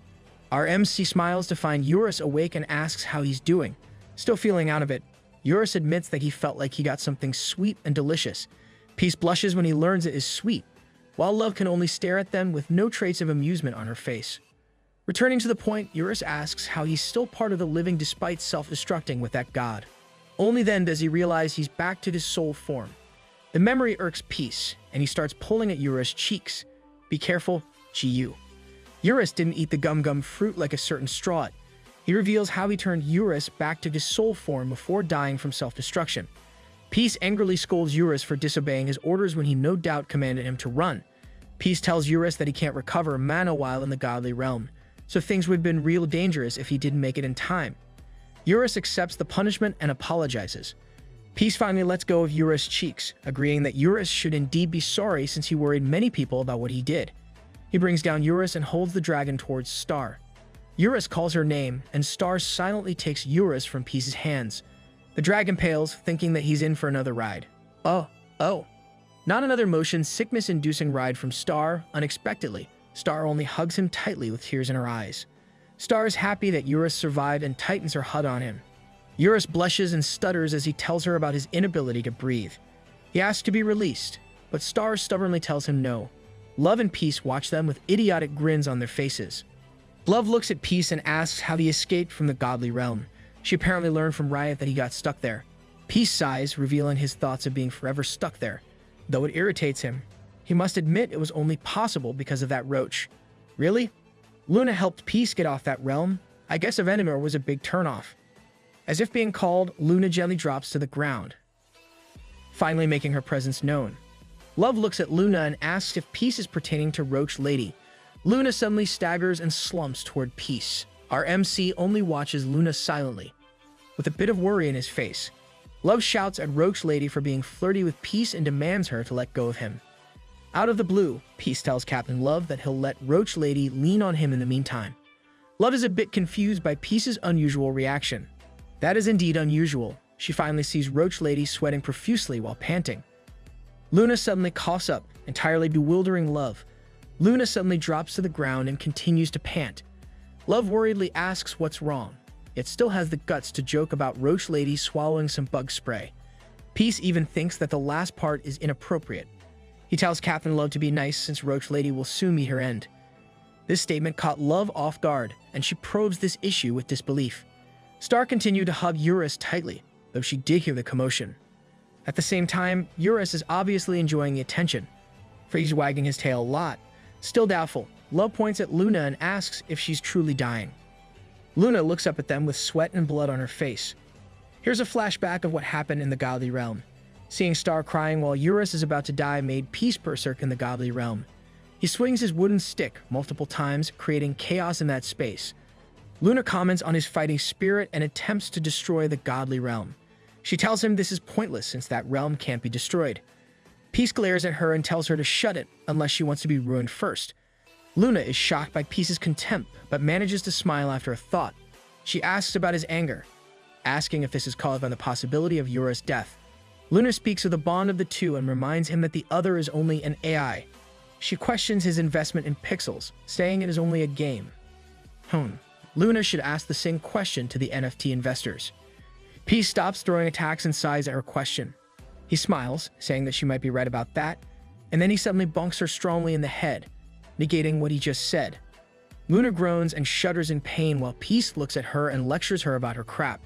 Our MC smiles to find Eurus awake and asks how he's doing. Still feeling out of it, Eurus admits that he felt like he got something sweet and delicious. Peace blushes when he learns it is sweet, while Love can only stare at them with no trace of amusement on her face. Returning to the point, Eurus asks how he's still part of the living despite self-destructing with that god. Only then does he realize he's back to his soul form. The memory irks Peace, and he starts pulling at Yura's cheeks. Be careful, Jiyu. Eurus didn't eat the gum-gum fruit like a certain straw. He reveals how he turned Eurus back to his soul form before dying from self-destruction. Peace angrily scolds Eurus for disobeying his orders when he no doubt commanded him to run. Peace tells Eurus that he can't recover mana while in the godly realm, so things would have been real dangerous if he didn't make it in time. Eurus accepts the punishment and apologizes. Peace finally lets go of Eurus' cheeks, agreeing that Eurus should indeed be sorry since he worried many people about what he did. He brings down Eurus and holds the dragon towards Star. Eurus calls her name, and Star silently takes Eurus from Peace's hands. The dragon pales, thinking that he's in for another ride. Oh. Not another motion sickness-inducing ride from Star, unexpectedly. Star only hugs him tightly with tears in her eyes. Star is happy that Eurus survived and tightens her HUD on him. Eurus blushes and stutters as he tells her about his inability to breathe. He asks to be released, but Star stubbornly tells him no. Love and Peace watch them with idiotic grins on their faces. Love looks at Peace and asks how he escaped from the godly realm. She apparently learned from Riot that he got stuck there. Peace sighs, revealing his thoughts of being forever stuck there. Though it irritates him, he must admit it was only possible because of that roach. Really? Luna helped Peace get off that realm? I guess a Venomir was a big turnoff. As if being called, Luna gently drops to the ground, finally making her presence known. Love looks at Luna and asks if Peace is pertaining to Roach Lady. Luna suddenly staggers and slumps toward Peace. Our MC only watches Luna silently, with a bit of worry in his face. Love shouts at Roach Lady for being flirty with Peace and demands her to let go of him. Out of the blue, Peace tells Captain Love that he'll let Roach Lady lean on him in the meantime. Love is a bit confused by Peace's unusual reaction. That is indeed unusual. She finally sees Roach Lady sweating profusely while panting. Luna suddenly coughs up, entirely bewildering Love. Luna suddenly drops to the ground and continues to pant. Love worriedly asks what's wrong, yet still has the guts to joke about Roach Lady swallowing some bug spray. Peace even thinks that the last part is inappropriate. He tells Captain Love to be nice since Roach Lady will soon meet her end. This statement caught Love off guard, and she probes this issue with disbelief. Star continued to hug Eurus tightly, though she did hear the commotion. At the same time, Eurus is obviously enjoying the attention, for he's wagging his tail a lot. Still doubtful, Love points at Luna and asks if she's truly dying. Luna looks up at them with sweat and blood on her face. Here's a flashback of what happened in the godly realm. Seeing Star crying while Eurus is about to die made Peace berserk in the godly realm. He swings his wooden stick multiple times, creating chaos in that space. Luna comments on his fighting spirit and attempts to destroy the godly realm. She tells him this is pointless since that realm can't be destroyed. Peace glares at her and tells her to shut it unless she wants to be ruined first. Luna is shocked by Peace's contempt, but manages to smile after a thought. She asks about his anger, asking if this is caused by the possibility of Eurus' death. Luna speaks of the bond of the two and reminds him that the other is only an AI. She questions his investment in Pixels, saying it is only a game. Luna should ask the same question to the NFT investors. Peace stops throwing attacks and sighs at her question. He smiles, saying that she might be right about that, and then he suddenly bonks her strongly in the head, negating what he just said. Luna groans and shudders in pain while Peace looks at her and lectures her about her crap.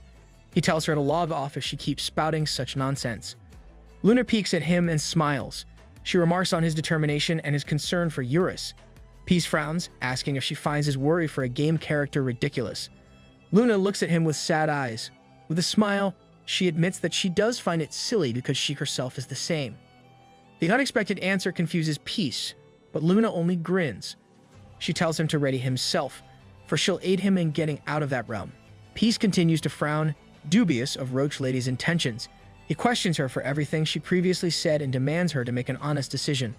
He tells her to log off if she keeps spouting such nonsense. Luna peeks at him and smiles. She remarks on his determination and his concern for Eurus. Peace frowns, asking if she finds his worry for a game character ridiculous. Luna looks at him with sad eyes. With a smile, she admits that she does find it silly because she herself is the same. The unexpected answer confuses Peace, but Luna only grins. She tells him to ready himself, for she'll aid him in getting out of that realm. Peace continues to frown, dubious of Roach Lady's intentions. He questions her for everything she previously said and demands her to make an honest decision.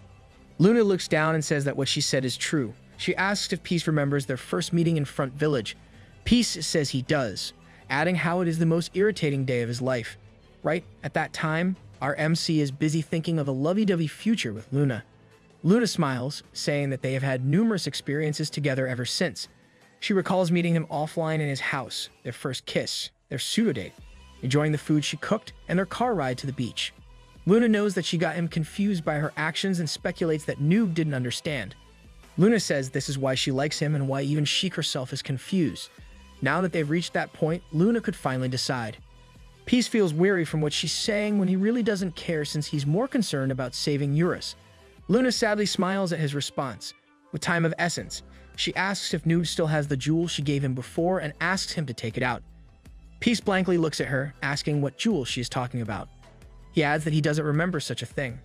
Luna looks down and says that what she said is true. She asks if Peace remembers their first meeting in Front Village. Peace says he does, adding how it is the most irritating day of his life. Right at that time, our MC is busy thinking of a lovey-dovey future with Luna. Luna smiles, saying that they have had numerous experiences together ever since. She recalls meeting him offline in his house, their first kiss, their pseudo-date, enjoying the food she cooked, and their car ride to the beach. Luna knows that she got him confused by her actions and speculates that Noob didn't understand. Luna says this is why she likes him and why even she herself is confused. Now that they've reached that point, Luna could finally decide. Peace feels weary from what she's saying when he really doesn't care since he's more concerned about saving Eurus. Luna sadly smiles at his response. With time of essence, she asks if Noob still has the jewel she gave him before and asks him to take it out. Peace blankly looks at her, asking what jewel she is talking about. He adds that he doesn't remember such a thing.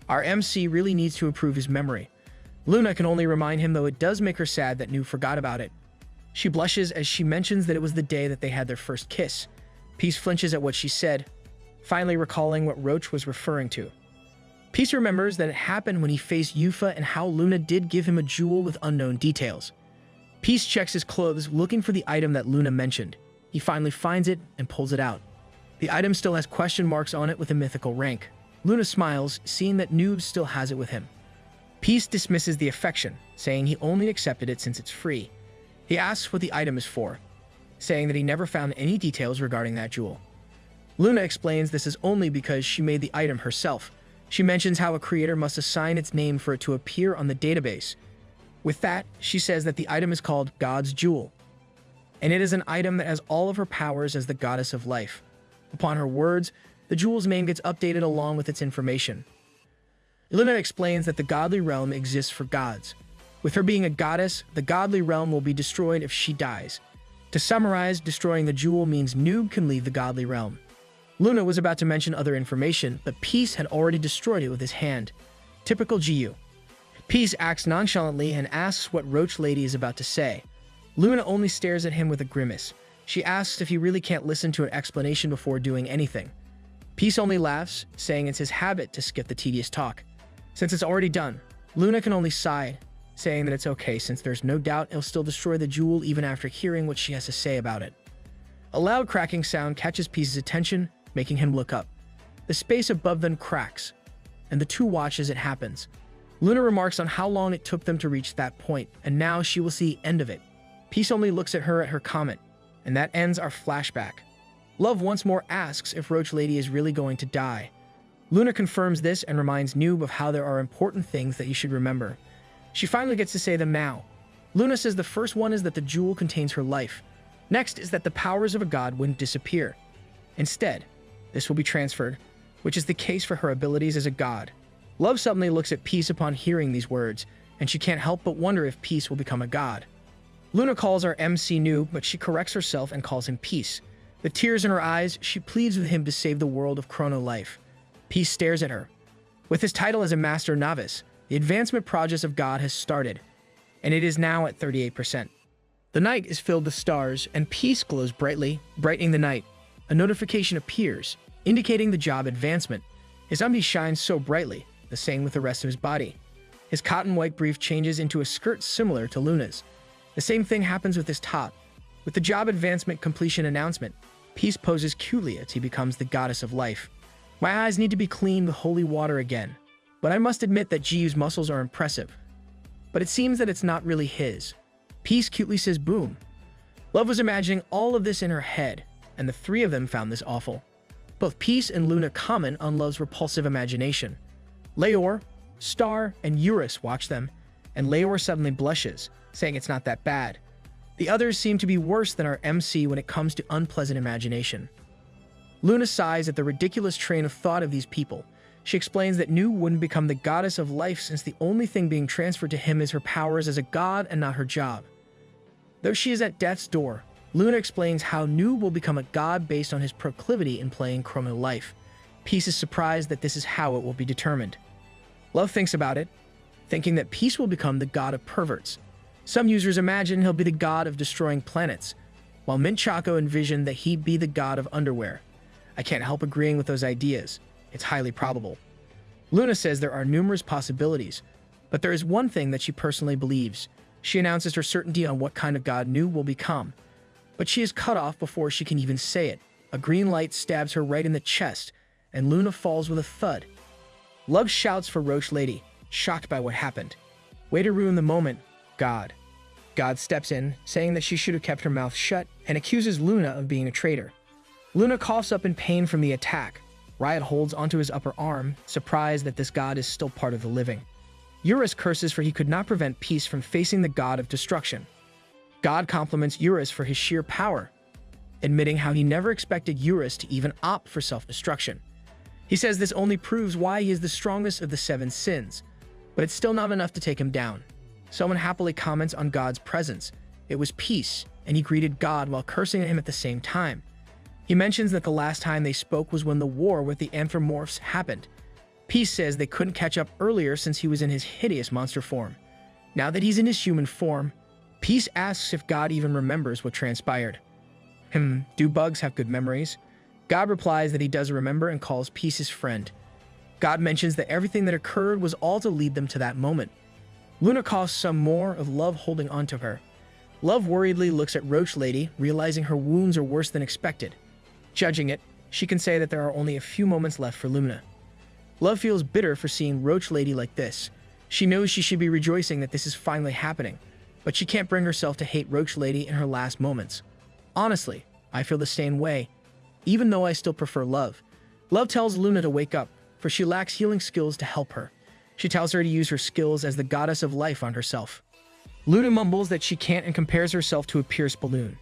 Our MC really needs to improve his memory. Luna can only remind him, though it does make her sad that Noob forgot about it. She blushes as she mentions that it was the day that they had their first kiss. Peace flinches at what she said, finally recalling what Roach was referring to. Peace remembers that it happened when he faced Yufa and how Luna did give him a jewel with unknown details. Peace checks his clothes, looking for the item that Luna mentioned. He finally finds it and pulls it out. The item still has question marks on it with a mythical rank. Luna smiles, seeing that Noob still has it with him. Peace dismisses the affection, saying he only accepted it since it's free. He asks what the item is for, saying that he never found any details regarding that jewel. Luna explains this is only because she made the item herself. She mentions how a creator must assign its name for it to appear on the database. With that, she says that the item is called God's Jewel, and it is an item that has all of her powers as the goddess of life. Upon her words, the jewel's name gets updated along with its information. Luna explains that the godly realm exists for gods. With her being a goddess, the godly realm will be destroyed if she dies. To summarize, destroying the jewel means Noob can leave the godly realm. Luna was about to mention other information, but Peace had already destroyed it with his hand. Typical GU. Peace acts nonchalantly and asks what Roach Lady is about to say. Luna only stares at him with a grimace. She asks if he really can't listen to an explanation before doing anything. Peace only laughs, saying it's his habit to skip the tedious talk. Since it's already done, Luna can only sigh, saying that it's okay since there's no doubt it'll still destroy the jewel even after hearing what she has to say about it. A loud cracking sound catches Peace's attention, making him look up. The space above them cracks, and the two watch as it happens. Luna remarks on how long it took them to reach that point, and now she will see the end of it. Peace only looks at her comment, and that ends our flashback. Love once more asks if Roach Lady is really going to die. Luna confirms this and reminds Noob of how there are important things that you should remember. She finally gets to say them now. Luna says the first one is that the jewel contains her life. Next is that the powers of a god wouldn't disappear. Instead, this will be transferred, which is the case for her abilities as a god. Love suddenly looks at Peace upon hearing these words, and she can't help but wonder if Peace will become a god. Luna calls our MC Noob, but she corrects herself and calls him Peace. With tears in her eyes, she pleads with him to save the world of Chrono Life. Peace stares at her. With his title as a Master Novice, the advancement progress of God has started, and it is now at 38%. The night is filled with stars, and Peace glows brightly, brightening the night. A notification appears, indicating the job advancement. His undies shine so brightly, the same with the rest of his body. His cotton white brief changes into a skirt similar to Luna's. The same thing happens with his top. With the job advancement completion announcement, Peace poses cutely as he becomes the goddess of life. My eyes need to be cleaned with holy water again, but I must admit that Jiu's muscles are impressive. But it seems that it's not really his. Peace cutely says boom. Love was imagining all of this in her head, and the three of them found this awful. Both Peace and Luna comment on Love's repulsive imagination. Leor, Star, and Eurus watch them, and Leor suddenly blushes, saying it's not that bad. The others seem to be worse than our MC when it comes to unpleasant imagination. Luna sighs at the ridiculous train of thought of these people. She explains that Nu wouldn't become the goddess of life since the only thing being transferred to him is her powers as a god and not her job. Though she is at death's door, Luna explains how Nu will become a god based on his proclivity in playing Chrono Life. Peace is surprised that this is how it will be determined. Love thinks about it, thinking that Peace will become the god of perverts. Some users imagine he'll be the god of destroying planets, while Mint Choco envisioned that he'd be the god of underwear. I can't help agreeing with those ideas. It's highly probable. Luna says there are numerous possibilities, but there is one thing that she personally believes. She announces her certainty on what kind of god Nu will become, but she is cut off before she can even say it. A green light stabs her right in the chest, and Luna falls with a thud. Love shouts for Roach Lady, shocked by what happened. Way to ruin the moment, God. God steps in, saying that she should have kept her mouth shut, and accuses Luna of being a traitor. Luna coughs up in pain from the attack. Riot holds onto his upper arm, surprised that this god is still part of the living. Eurus curses for he could not prevent Peace from facing the god of destruction. God compliments Eurus for his sheer power. admitting how he never expected Eurus to even opt for self-destruction. He says this only proves why he is the strongest of the 7 sins, but it's still not enough to take him down. Someone happily comments on God's presence. It was peace, and he greeted God while cursing at him at the same time. He mentions that the last time they spoke was when the war with the anthropomorphs happened. Peace says they couldn't catch up earlier since he was in his hideous monster form. Now that he's in his human form, Peace asks if God even remembers what transpired. Do bugs have good memories? God replies that he does remember and calls Peace his friend. God mentions that everything that occurred was all to lead them to that moment. Luna calls some more of Love holding onto her. Love worriedly looks at Roach Lady, realizing her wounds are worse than expected. Judging it, she can say that there are only a few moments left for Luna. Love feels bitter for seeing Roach Lady like this. She knows she should be rejoicing that this is finally happening, but she can't bring herself to hate Roach Lady in her last moments. Honestly, I feel the same way, even though I still prefer Love. Love tells Luna to wake up, for she lacks healing skills to help her. She tells her to use her skills as the goddess of life on herself. Luna mumbles that she can't and compares herself to a pierced balloon.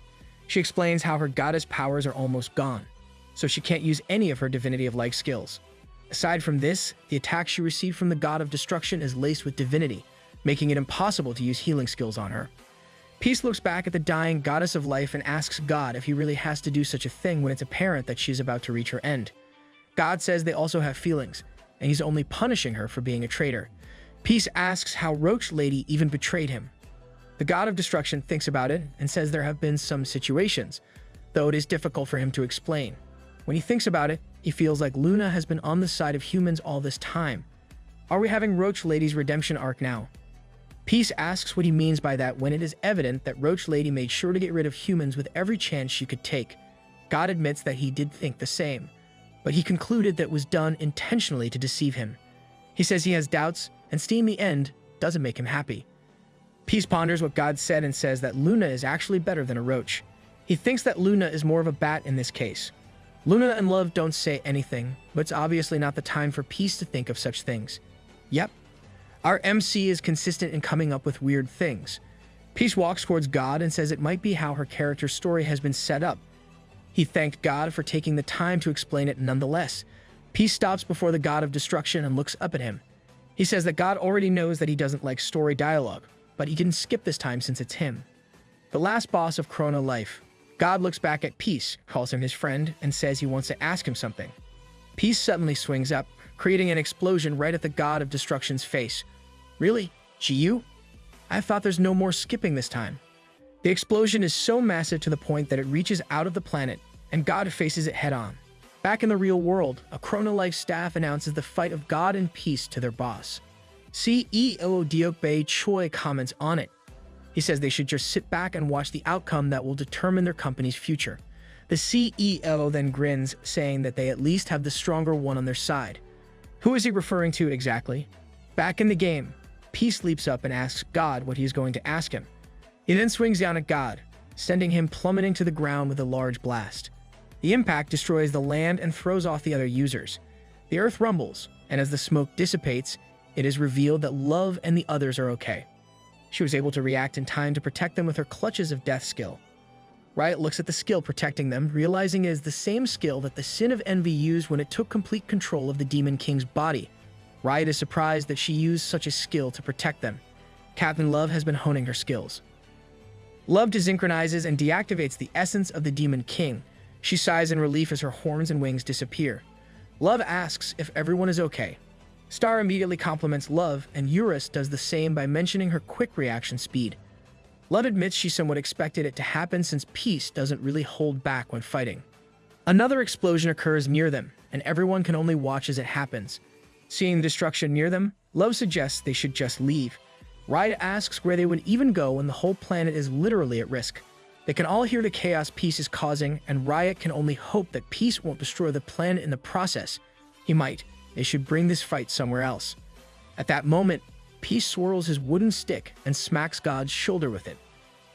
She explains how her goddess powers are almost gone, so she can't use any of her divinity of like skills. Aside from this, the attack she received from the god of destruction is laced with divinity, making it impossible to use healing skills on her. Peace looks back at the dying goddess of life and asks God if he really has to do such a thing when it's apparent that she's about to reach her end. God says they also have feelings, and he's only punishing her for being a traitor. Peace asks how Roach Lady even betrayed him. The god of destruction thinks about it and says there have been some situations, though it is difficult for him to explain. When he thinks about it, he feels like Luna has been on the side of humans all this time. Are we having Roach Lady's redemption arc now? Peace asks what he means by that when it is evident that Roach Lady made sure to get rid of humans with every chance she could take. God admits that he did think the same, but he concluded that it was done intentionally to deceive him. He says he has doubts, and seeing the end doesn't make him happy. Peace ponders what God said and says that Luna is actually better than a roach. He thinks that Luna is more of a bat in this case. Luna and Love don't say anything, but it's obviously not the time for Peace to think of such things. Yep, our MC is consistent in coming up with weird things. Peace walks towards God and says it might be how her character's story has been set up. He thanked God for taking the time to explain it nonetheless. Peace stops before the god of destruction and looks up at him. He says that God already knows that he doesn't like story dialogue, but he can skip this time since it's him. The last boss of Chrono Life. God looks back at Peace, calls him his friend, and says he wants to ask him something. Peace suddenly swings up, creating an explosion right at the god of destruction's face. Really? Jiyu? I thought there's no more skipping this time. The explosion is so massive to the point that it reaches out of the planet, and God faces it head-on. Back in the real world, a Chrono Life staff announces the fight of God and Peace to their boss. CEO Diokbae Choi comments on it. He says they should just sit back and watch the outcome that will determine their company's future. The CEO then grins, saying that they at least have the stronger one on their side. Who is he referring to exactly? Back in the game, Peace leaps up and asks God what he is going to ask him. He then swings down at God, sending him plummeting to the ground with a large blast. The impact destroys the land and throws off the other users. The earth rumbles, and as the smoke dissipates, it is revealed that Love and the others are okay. She was able to react in time to protect them with her Clutches of Death skill. Riot looks at the skill protecting them, realizing it is the same skill that the Sin of Envy used when it took complete control of the Demon King's body. Riot is surprised that she used such a skill to protect them. Captain Love has been honing her skills. Love desynchronizes and deactivates the essence of the Demon King. She sighs in relief as her horns and wings disappear. Love asks if everyone is okay. Star immediately compliments Love, and Eurus does the same by mentioning her quick reaction speed. Love admits she somewhat expected it to happen since Peace doesn't really hold back when fighting. Another explosion occurs near them, and everyone can only watch as it happens. Seeing the destruction near them, Love suggests they should just leave. Riot asks where they would even go when the whole planet is literally at risk. They can all hear the chaos Peace is causing, and Riot can only hope that Peace won't destroy the planet in the process. He might. They should bring this fight somewhere else. At that moment, Peace swirls his wooden stick and smacks God's shoulder with it.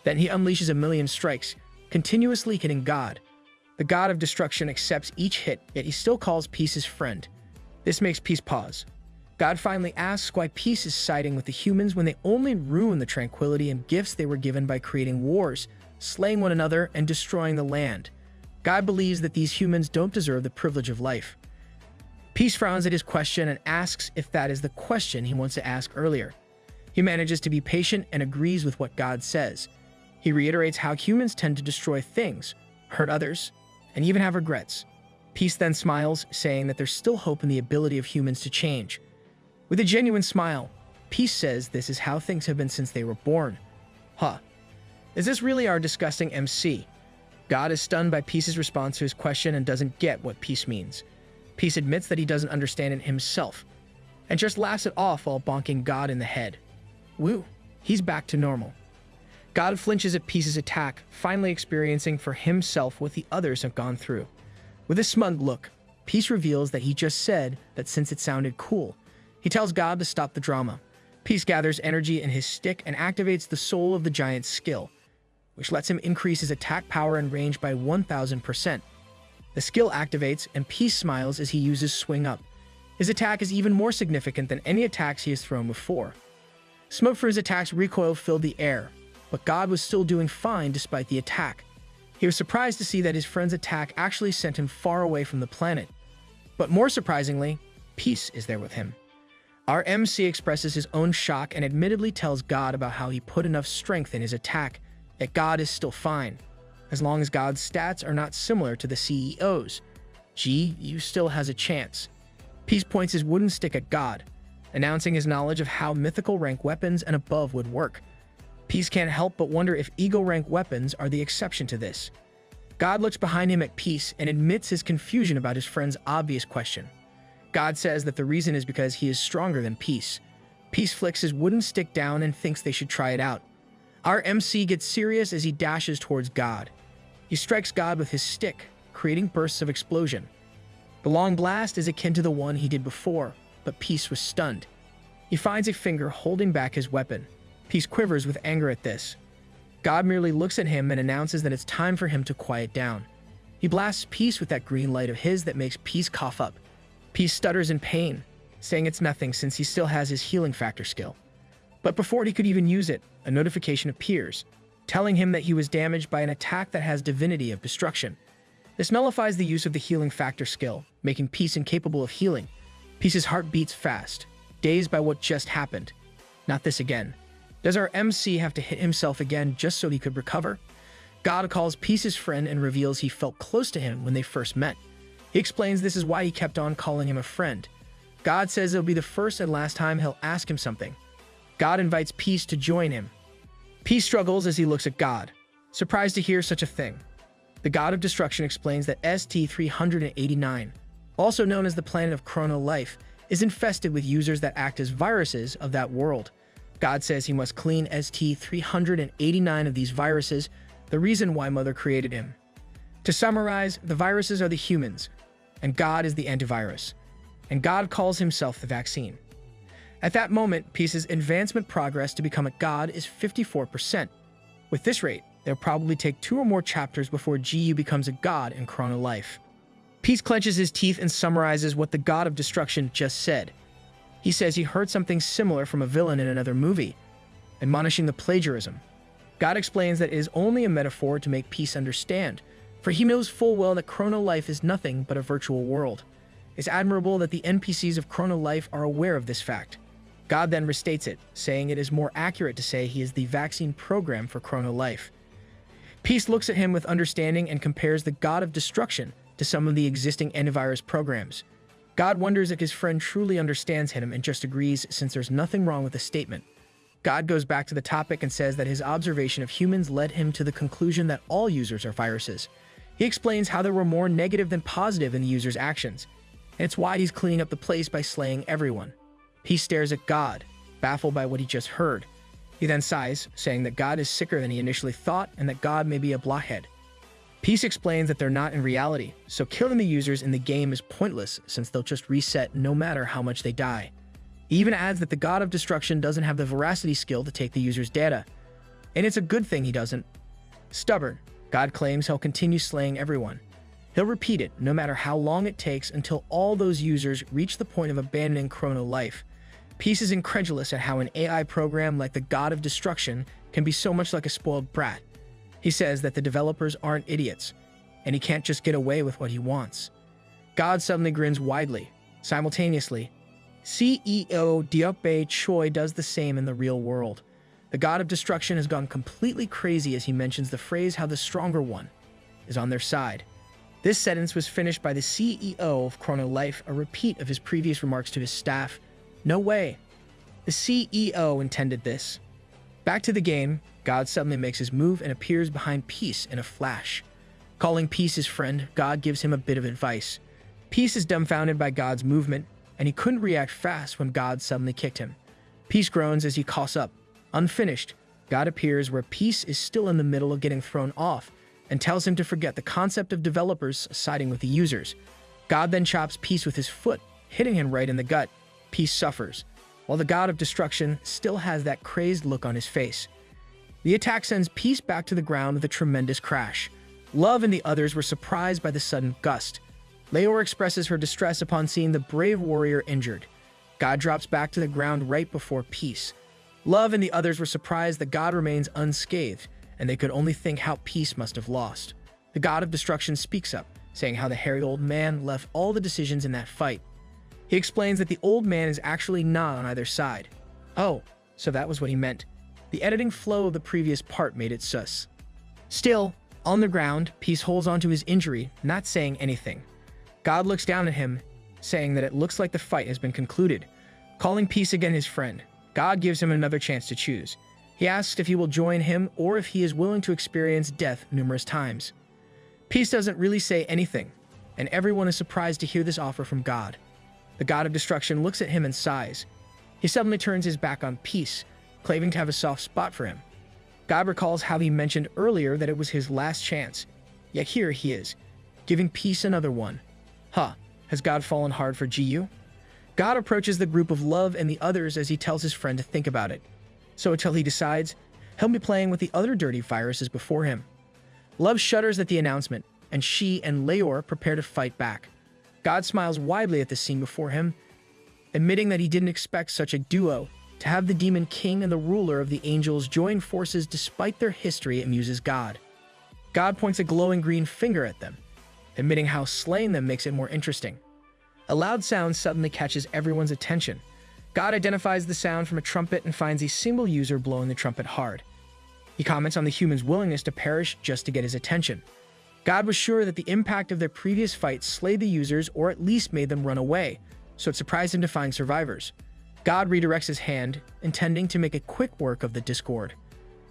Then he unleashes a million strikes, continuously hitting God. The god of destruction accepts each hit, yet he still calls Peace his friend. This makes Peace pause. God finally asks why Peace is siding with the humans when they only ruin the tranquility and gifts they were given by creating wars, slaying one another, and destroying the land. God believes that these humans don't deserve the privilege of life. Peace frowns at his question and asks if that is the question he wants to ask earlier. He manages to be patient and agrees with what God says. He reiterates how humans tend to destroy things, hurt others, and even have regrets. Peace then smiles, saying that there's still hope in the ability of humans to change. With a genuine smile, Peace says this is how things have been since they were born. Huh. Is this really our disgusting MC? God is stunned by Peace's response to his question and doesn't get what Peace means. Peace admits that he doesn't understand it himself, and just laughs it off while bonking God in the head. Woo, he's back to normal. God flinches at Peace's attack, finally experiencing for himself what the others have gone through. With a smug look, Peace reveals that he just said that since it sounded cool. He tells God to stop the drama. Peace gathers energy in his stick and activates the soul of the giant's skill, which lets him increase his attack power and range by 1000%. The skill activates, and Peace smiles as he uses Swing Up. His attack is even more significant than any attacks he has thrown before. Smoke for his attack's recoil filled the air, but God was still doing fine despite the attack. He was surprised to see that his friend's attack actually sent him far away from the planet. But more surprisingly, Peace is there with him. Our MC expresses his own shock and admittedly tells God about how he put enough strength in his attack, that God is still fine, as long as God's stats are not similar to the CEO's. You still has a chance. Peace points his wooden stick at God, announcing his knowledge of how mythical rank weapons and above would work. Peace can't help but wonder if ego rank weapons are the exception to this. God looks behind him at Peace and admits his confusion about his friend's obvious question. God says that the reason is because he is stronger than Peace. Peace flicks his wooden stick down and thinks they should try it out. Our MC gets serious as he dashes towards God. He strikes God with his stick, creating bursts of explosion. The long blast is akin to the one he did before, but Peace was stunned. He finds a finger holding back his weapon. Peace quivers with anger at this. God merely looks at him and announces that it's time for him to quiet down. He blasts Peace with that green light of his that makes Peace cough up. Peace stutters in pain, saying it's nothing since he still has his healing factor skill. But before he could even use it, a notification appears, telling him that he was damaged by an attack that has Divinity of Destruction. This nullifies the use of the healing factor skill, making Peace incapable of healing. Peace's heart beats fast, dazed by what just happened. Not this again. Does our MC have to hit himself again just so he could recover? God calls Peace's friend and reveals he felt close to him when they first met. He explains this is why he kept on calling him a friend. God says it'll be the first and last time he'll ask him something. God invites Peace to join him. Peace struggles as he looks at God, surprised to hear such a thing. The God of Destruction explains that ST-389, also known as the planet of Chrono Life, is infested with users that act as viruses of that world. God says he must clean ST-389 of these viruses, the reason why Mother created him. To summarize, the viruses are the humans, and God is the antivirus, and God calls himself the vaccine. At that moment, Peace's advancement progress to become a god is 54%. With this rate, it'll probably take 2 or more chapters before GU becomes a god in Chrono Life. Peace clenches his teeth and summarizes what the God of Destruction just said. He says he heard something similar from a villain in another movie, admonishing the plagiarism. God explains that it is only a metaphor to make Peace understand, for he knows full well that Chrono Life is nothing but a virtual world. It's admirable that the NPCs of Chrono Life are aware of this fact. God then restates it, saying it is more accurate to say he is the vaccine program for Chrono Life. Peace looks at him with understanding and compares the God of Destruction to some of the existing antivirus programs. God wonders if his friend truly understands him and just agrees since there's nothing wrong with the statement. God goes back to the topic and says that his observation of humans led him to the conclusion that all users are viruses. He explains how there were more negative than positive in the user's actions, and it's why he's cleaning up the place by slaying everyone. Peace stares at God, baffled by what he just heard. He then sighs, saying that God is sicker than he initially thought and that God may be a blockhead. Peace explains that they're not in reality, so killing the users in the game is pointless since they'll just reset no matter how much they die. He even adds that the God of Destruction doesn't have the veracity skill to take the user's data. And it's a good thing he doesn't. Stubborn, God claims he'll continue slaying everyone. He'll repeat it no matter how long it takes until all those users reach the point of abandoning Chrono Life. Peace is incredulous at how an AI program like the God of Destruction can be so much like a spoiled brat. He says that the developers aren't idiots. and he can't just get away with what he wants. God suddenly grins widely. Simultaneously, CEO Diokbae Choi does the same in the real world. The god of destruction has gone completely crazy as he mentions the phrase how the stronger one is on their side. This sentence was finished by the CEO of Chrono Life, a repeat of his previous remarks to his staff. No way. The CEO intended this. Back to the game, God suddenly makes his move and appears behind Peace in a flash. Calling Peace his friend, God gives him a bit of advice. Peace is dumbfounded by God's movement, and he couldn't react fast when God suddenly kicked him. Peace groans as he coughs up. Unfinished, God appears where Peace is still in the middle of getting thrown off and tells him to forget the concept of developers siding with the users. God then chops Peace with his foot, hitting him right in the gut. Peace suffers, while the god of destruction still has that crazed look on his face. The attack sends Peace back to the ground with a tremendous crash. Love and the others were surprised by the sudden gust. Leor expresses her distress upon seeing the brave warrior injured. God drops back to the ground right before Peace. Love and the others were surprised that God remains unscathed, and they could only think how Peace must have lost. The god of destruction speaks up, saying how the hairy old man left all the decisions in that fight. He explains that the old man is actually not on either side. Oh, so that was what he meant. The editing flow of the previous part made it sus. Still, on the ground, Peace holds onto his injury, not saying anything. God looks down at him, saying that it looks like the fight has been concluded. Calling Peace again his friend, God gives him another chance to choose. He asks if he will join him or if he is willing to experience death numerous times. Peace doesn't really say anything, and everyone is surprised to hear this offer from God. The god of destruction looks at him and sighs. He suddenly turns his back on Peace, claiming to have a soft spot for him. God recalls how he mentioned earlier that it was his last chance, yet here he is, giving Peace another one. Has God fallen hard for GU? God approaches the group of Love and the others as he tells his friend to think about it. So until he decides, he'll be playing with the other dirty viruses before him. Love shudders at the announcement, and she and Leor prepare to fight back. God smiles widely at the scene before him, admitting that he didn't expect such a duo. To have the Demon King and the ruler of the angels join forces despite their history amuses God. God points a glowing green finger at them, admitting how slaying them makes it more interesting. A loud sound suddenly catches everyone's attention. God identifies the sound from a trumpet and finds a single user blowing the trumpet hard. He comments on the human's willingness to perish just to get his attention. God was sure that the impact of their previous fight slayed the users or at least made them run away, so it surprised him to find survivors. God redirects his hand, intending to make a quick work of the discord.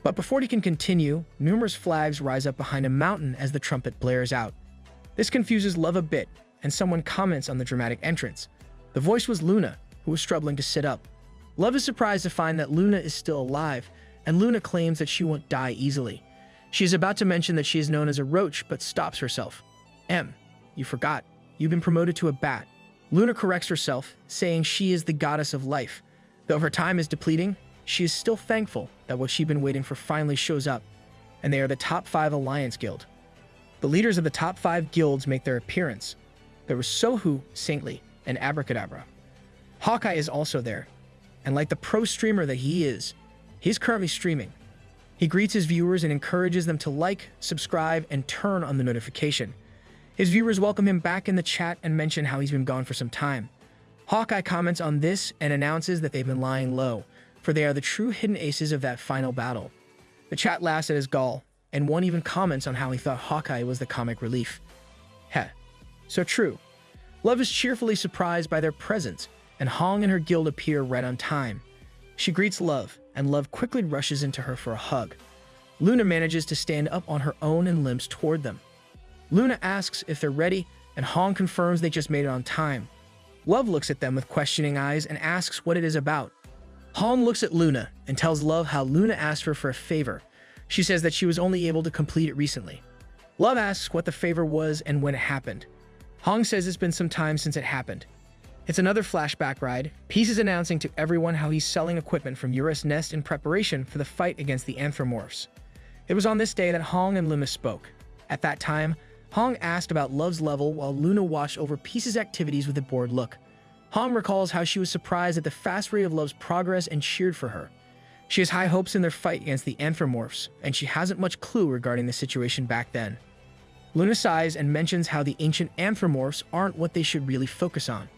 But before he can continue, numerous flags rise up behind a mountain as the trumpet blares out. This confuses Love a bit, and someone comments on the dramatic entrance. The voice was Luna, who was struggling to sit up. Love is surprised to find that Luna is still alive, and Luna claims that she won't die easily. She is about to mention that she is known as a roach, but stops herself. You forgot. You've been promoted to a bat. Luna corrects herself, saying she is the goddess of life. Though her time is depleting, she is still thankful that what she'd been waiting for finally shows up, and they are the top 5 Alliance Guild. The leaders of the top 5 guilds make their appearance. There was Sohu, Saintly, and Abracadabra. Hawkeye is also there, and like the pro streamer that he is, he's currently streaming. He greets his viewers and encourages them to like, subscribe, and turn on the notification. His viewers welcome him back in the chat and mention how he's been gone for some time. Hawkeye comments on this and announces that they've been lying low, for they are the true hidden aces of that final battle. The chat laughs at his gall, and one even comments on how he thought Hawkeye was the comic relief. So true. Love is cheerfully surprised by their presence, and Hong and her guild appear right on time. She greets Love, and Love quickly rushes into her for a hug. Luna manages to stand up on her own and limps toward them. Luna asks if they're ready, and Hong confirms they just made it on time. Love looks at them with questioning eyes and asks what it is about. Hong looks at Luna and tells Love how Luna asked her for a favor. She says that she was only able to complete it recently. Love asks what the favor was and when it happened. Hong says it's been some time since it happened. It's another flashback ride. Peace is announcing to everyone how he's selling equipment from Eurus Nest in preparation for the fight against the Anthropomorphs. It was on this day that Hong and Luna spoke. At that time, Hong asked about Love's level while Luna watched over Peace's activities with a bored look. Hong recalls how she was surprised at the fast rate of Love's progress and cheered for her. She has high hopes in their fight against the Anthropomorphs, and she hasn't much clue regarding the situation back then. Luna sighs and mentions how the ancient anthropomorphs aren't what they should really focus on.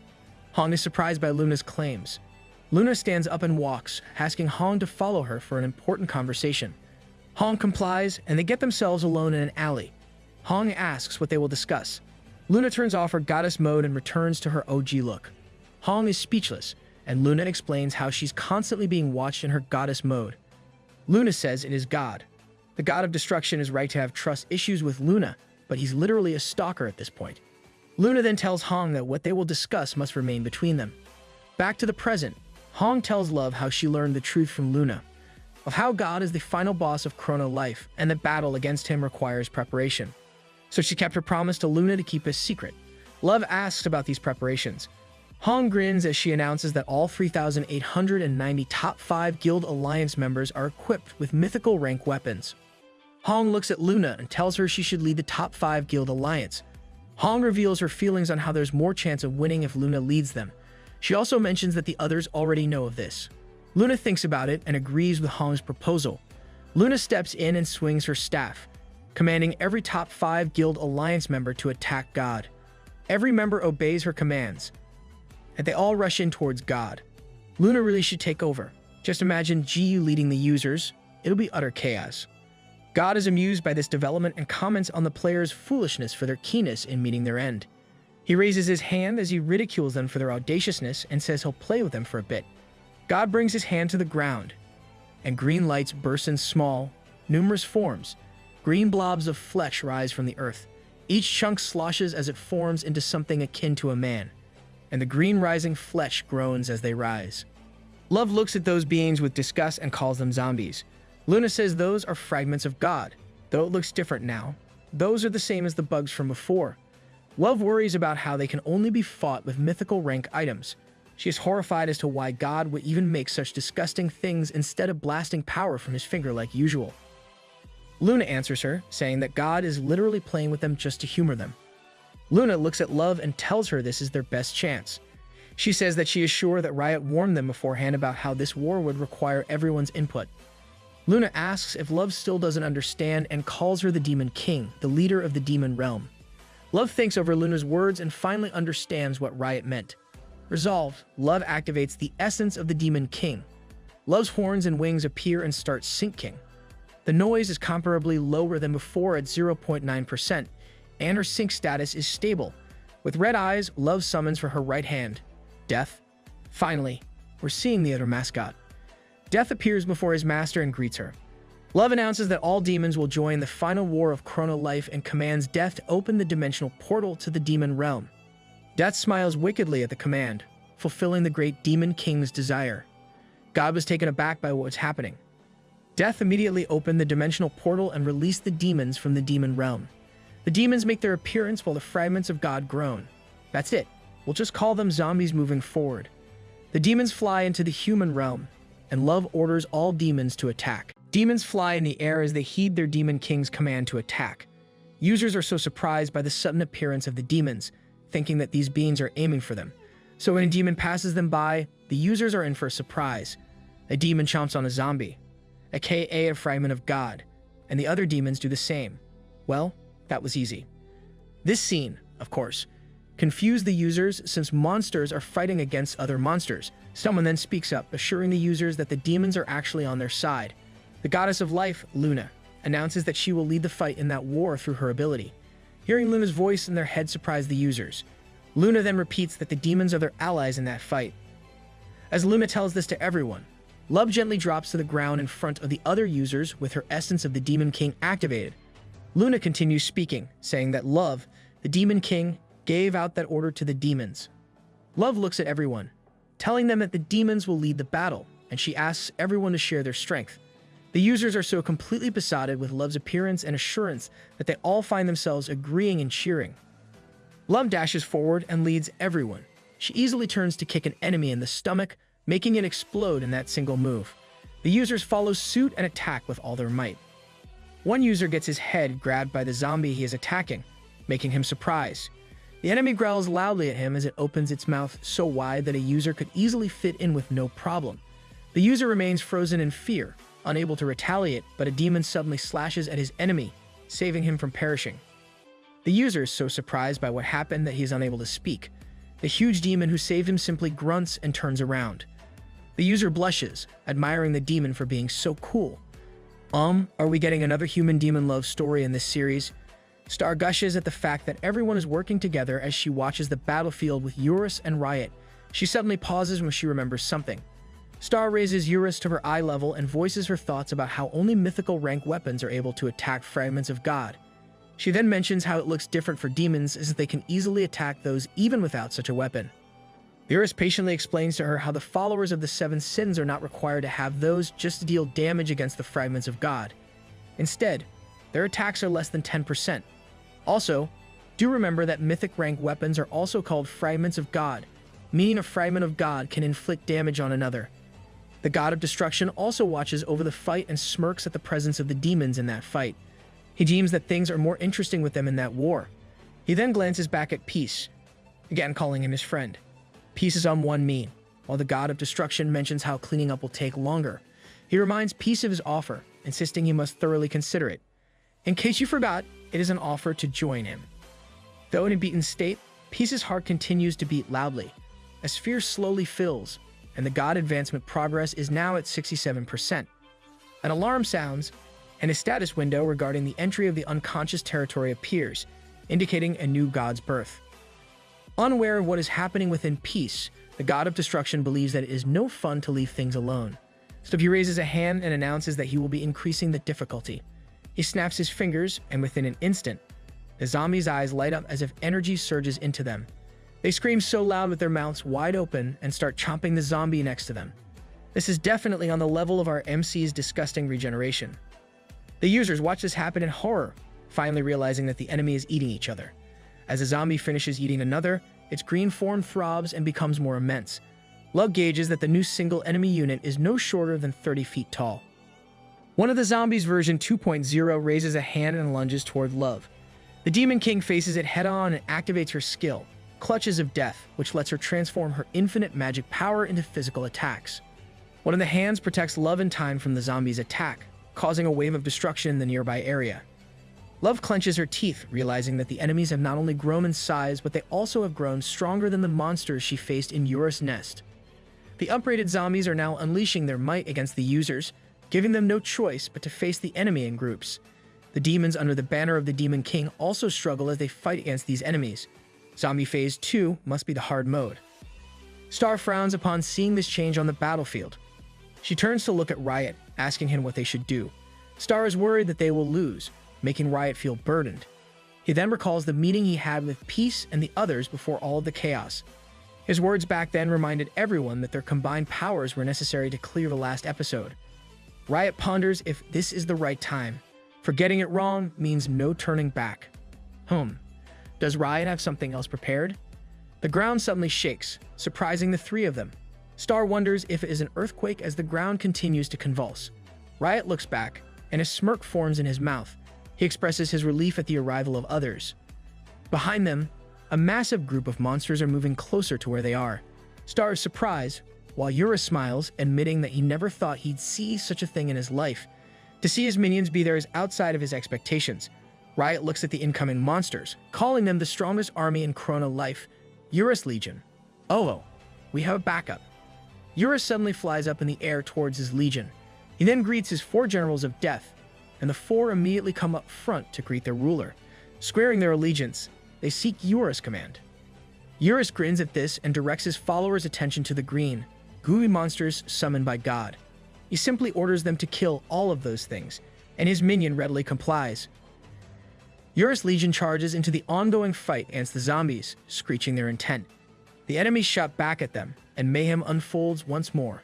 Hong is surprised by Luna's claims. Luna stands up and walks, asking Hong to follow her for an important conversation. Hong complies, and they get themselves alone in an alley. Hong asks what they will discuss. Luna turns off her goddess mode and returns to her OG look. Hong is speechless, and Luna explains how she's constantly being watched in her goddess mode. Luna says it is God. The god of destruction is right to have trust issues with Luna, but he's literally a stalker at this point. Luna then tells Hong that what they will discuss must remain between them. Back to the present, Hong tells Love how she learned the truth from Luna, of how God is the final boss of Chrono Life and that battle against him requires preparation. So she kept her promise to Luna to keep a secret. Love asks about these preparations. Hong grins as she announces that all 3,890 top 5 Guild Alliance members are equipped with mythical rank weapons. Hong looks at Luna and tells her she should lead the top 5 Guild Alliance. Hong reveals her feelings on how there's more chance of winning if Luna leads them. She also mentions that the others already know of this. Luna thinks about it and agrees with Hong's proposal. Luna steps in and swings her staff, commanding every top 5 Guild Alliance member to attack God. Every member obeys her commands, and they all rush in towards God. Luna really should take over. Just imagine GU leading the users. It'll be utter chaos. God is amused by this development and comments on the players' foolishness for their keenness in meeting their end. He raises his hand as he ridicules them for their audaciousness and says he'll play with them for a bit. God brings his hand to the ground, and green lights burst in small, numerous forms. Green blobs of flesh rise from the earth. Each chunk sloshes as it forms into something akin to a man, and the green rising flesh groans as they rise. Love looks at those beings with disgust and calls them zombies. Luna says those are fragments of God, though it looks different now. Those are the same as the bugs from before. Love worries about how they can only be fought with mythical rank items. She is horrified as to why God would even make such disgusting things instead of blasting power from his finger like usual. Luna answers her, saying that God is literally playing with them just to humor them. Luna looks at Love and tells her this is their best chance. She says that she is sure that Riot warned them beforehand about how this war would require everyone's input. Luna asks if Love still doesn't understand and calls her the Demon King, the leader of the demon realm. Love thinks over Luna's words and finally understands what Riot meant. Resolved, Love activates the essence of the Demon King. Love's horns and wings appear and start syncing. The noise is comparably lower than before at 0.9%, and her sync status is stable. With red eyes, Love summons for her right hand, Death. Finally, we're seeing the other mascot. Death appears before his master and greets her. Love announces that all demons will join the final war of Chrono Life and commands Death to open the dimensional portal to the demon realm. Death smiles wickedly at the command, fulfilling the great Demon King's desire. God was taken aback by what was happening. Death immediately opened the dimensional portal and released the demons from the demon realm. The demons make their appearance while the fragments of God groan. That's it. We'll just call them zombies moving forward. The demons fly into the human realm, and Love orders all demons to attack. Demons fly in the air as they heed their Demon King's command to attack. Users are so surprised by the sudden appearance of the demons, thinking that these beings are aiming for them. So when a demon passes them by, the users are in for a surprise. A demon chomps on a zombie, aka a fragment of God, and the other demons do the same. Well, that was easy. This scene, of course, confused the users since monsters are fighting against other monsters. Someone then speaks up, assuring the users that the demons are actually on their side. The goddess of life, Luna, announces that she will lead the fight in that war through her ability. Hearing Luna's voice in their head surprised the users. Luna then repeats that the demons are their allies in that fight. As Luna tells this to everyone, Love gently drops to the ground in front of the other users with her essence of the Demon King activated. Luna continues speaking, saying that Love, the Demon King, gave out that order to the demons. Love looks at everyone, telling them that the demons will lead the battle, and she asks everyone to share their strength. The users are so completely besotted with Love's appearance and assurance that they all find themselves agreeing and cheering. Love dashes forward and leads everyone. She easily turns to kick an enemy in the stomach, making it explode in that single move. The users follow suit and attack with all their might. One user gets his head grabbed by the zombie he is attacking, making him surprised. The enemy growls loudly at him as it opens its mouth so wide that a user could easily fit in with no problem. The user remains frozen in fear, unable to retaliate, but a demon suddenly slashes at his enemy, saving him from perishing. The user is so surprised by what happened that he is unable to speak. The huge demon who saved him simply grunts and turns around. The user blushes, admiring the demon for being so cool. Are we getting another human-demon love story in this series? Star gushes at the fact that everyone is working together as she watches the battlefield with Eurus and Riot. She suddenly pauses when she remembers something. Star raises Eurus to her eye level and voices her thoughts about how only mythical rank weapons are able to attack fragments of God. She then mentions how it looks different for demons as they can easily attack those even without such a weapon. Eurus patiently explains to her how the followers of the seven sins are not required to have those just to deal damage against the fragments of God. Instead, their attacks are less than 10%. Also, do remember that mythic rank weapons are also called fragments of God, meaning a fragment of God can inflict damage on another. The god of destruction also watches over the fight and smirks at the presence of the demons in that fight. He deems that things are more interesting with them in that war. He then glances back at Peace, again calling him his friend. Peace is on one knee, while the god of destruction mentions how cleaning up will take longer. He reminds Peace of his offer, insisting he must thoroughly consider it. In case you forgot, it is an offer to join him. Though in a beaten state, Peace's heart continues to beat loudly, as fear slowly fills, and the god advancement progress is now at 67%. An alarm sounds, and a status window regarding the entry of the unconscious territory appears, indicating a new god's birth. Unaware of what is happening within Peace, the god of destruction believes that it is no fun to leave things alone. So he raises a hand and announces that he will be increasing the difficulty. He snaps his fingers, and within an instant, the zombies' eyes light up as if energy surges into them. They scream so loud with their mouths wide open and start chomping the zombie next to them. This is definitely on the level of our MC's disgusting regeneration. The users watch this happen in horror, finally realizing that the enemy is eating each other. As a zombie finishes eating another, its green form throbs and becomes more immense. Love gauges that the new single enemy unit is no shorter than 30 feet tall. One of the zombies version 2.0 raises a hand and lunges toward Love. The Demon King faces it head-on and activates her skill, Clutches of Death, which lets her transform her infinite magic power into physical attacks. One of the hands protects Love in time from the zombie's attack, causing a wave of destruction in the nearby area. Love clenches her teeth, realizing that the enemies have not only grown in size, but they also have grown stronger than the monsters she faced in Eurus' nest. The upgraded zombies are now unleashing their might against the users, giving them no choice but to face the enemy in groups. The demons under the banner of the Demon King also struggle as they fight against these enemies. Zombie Phase 2 must be the hard mode. Star frowns upon seeing this change on the battlefield. She turns to look at Riot, asking him what they should do. Star is worried that they will lose, making Riot feel burdened. He then recalls the meeting he had with Peace and the others before all of the chaos. His words back then reminded everyone that their combined powers were necessary to clear the last episode. Riot ponders if this is the right time. For getting it wrong means no turning back. Does Riot have something else prepared? The ground suddenly shakes, surprising the three of them. Star wonders if it is an earthquake as the ground continues to convulse. Riot looks back, and a smirk forms in his mouth. He expresses his relief at the arrival of others. Behind them, a massive group of monsters are moving closer to where they are. Star is surprised, while Eurus smiles, admitting that he never thought he'd see such a thing in his life. To see his minions be there is outside of his expectations. Riot looks at the incoming monsters, calling them the strongest army in Chrono Life, Eurus Legion. Oh, we have a backup. Eurus suddenly flies up in the air towards his legion. He then greets his 4 generals of death, and the 4 immediately come up front to greet their ruler. Squaring their allegiance, they seek Eurus' command. Eurus grins at this and directs his followers' attention to the green, gooey monsters summoned by God. He simply orders them to kill all of those things, and his minion readily complies. Eurus' legion charges into the ongoing fight against the zombies, screeching their intent. The enemies shout back at them, and mayhem unfolds once more.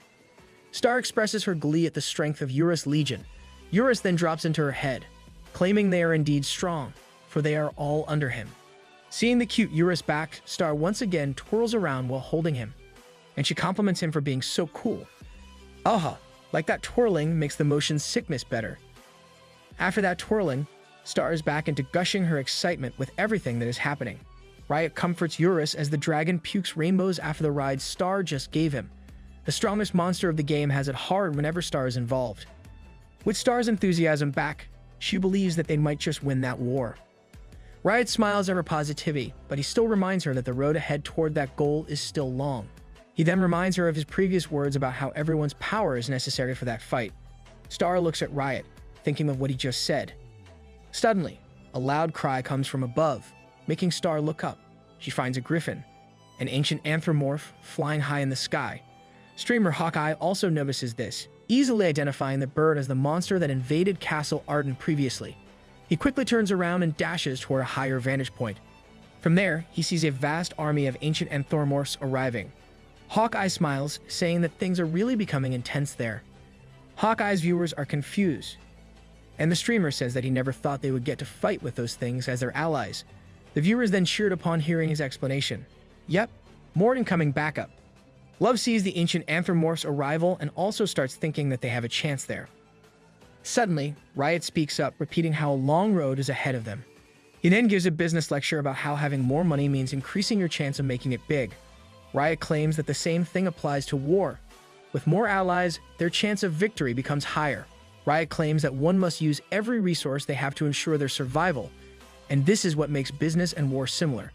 Star expresses her glee at the strength of Eurus' legion. Eurus then drops into her head, claiming they are indeed strong, for they are all under him. Seeing the cute Eurus back, Star once again twirls around while holding him, and she compliments him for being so cool. Like that twirling makes the motion sickness better. After that twirling, Star is back into gushing her excitement with everything that is happening. Riot comforts Eurus as the dragon pukes rainbows after the ride Star just gave him. The strongest monster of the game has it hard whenever Star is involved. With Star's enthusiasm back, she believes that they might just win that war. Riot smiles at her positivity, but he still reminds her that the road ahead toward that goal is still long. He then reminds her of his previous words about how everyone's power is necessary for that fight. Star looks at Riot, thinking of what he just said. Suddenly, a loud cry comes from above, making Star look up. She finds a griffin, an ancient anthropomorph flying high in the sky. Streamer Hawkeye also notices this, easily identifying the bird as the monster that invaded Castle Arden previously. He quickly turns around and dashes toward a higher vantage point. From there, he sees a vast army of ancient anthropomorphs arriving. Hawkeye smiles, saying that things are really becoming intense there. Hawkeye's viewers are confused, and the streamer says that he never thought they would get to fight with those things as their allies. The viewers then cheered upon hearing his explanation. Yep, more incoming backup. Love sees the ancient anthropomorph's arrival and also starts thinking that they have a chance there. Suddenly, Riot speaks up, repeating how a long road is ahead of them. He then gives a business lecture about how having more money means increasing your chance of making it big. Riot claims that the same thing applies to war. With more allies, their chance of victory becomes higher. Riot claims that one must use every resource they have to ensure their survival, and this is what makes business and war similar.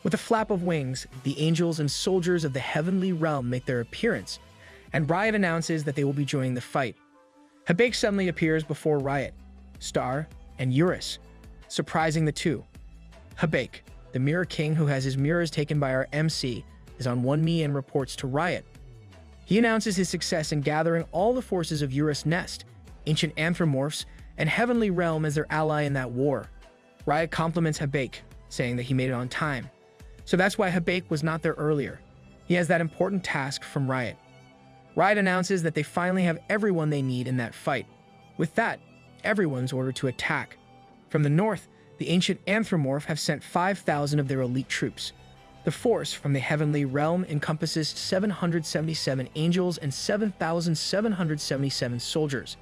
With a flap of wings, the angels and soldiers of the heavenly realm make their appearance, and Riot announces that they will be joining the fight. Habaek suddenly appears before Riot, Star, and Eurus, surprising the two. Habaek, the Mirror King who has his mirrors taken by our MC, is on one knee and reports to Riot. He announces his success in gathering all the forces of Eurus Nest, ancient anthropomorphs, and Heavenly Realm as their ally in that war. Riot compliments Habaek, saying that he made it on time. So that's why Habaek was not there earlier. He has that important task from Riot. Riot announces that they finally have everyone they need in that fight. With that, everyone's ordered to attack. From the north, the ancient anthropomorph have sent 5,000 of their elite troops. The force from the heavenly realm encompasses 777 angels and 7,777 soldiers.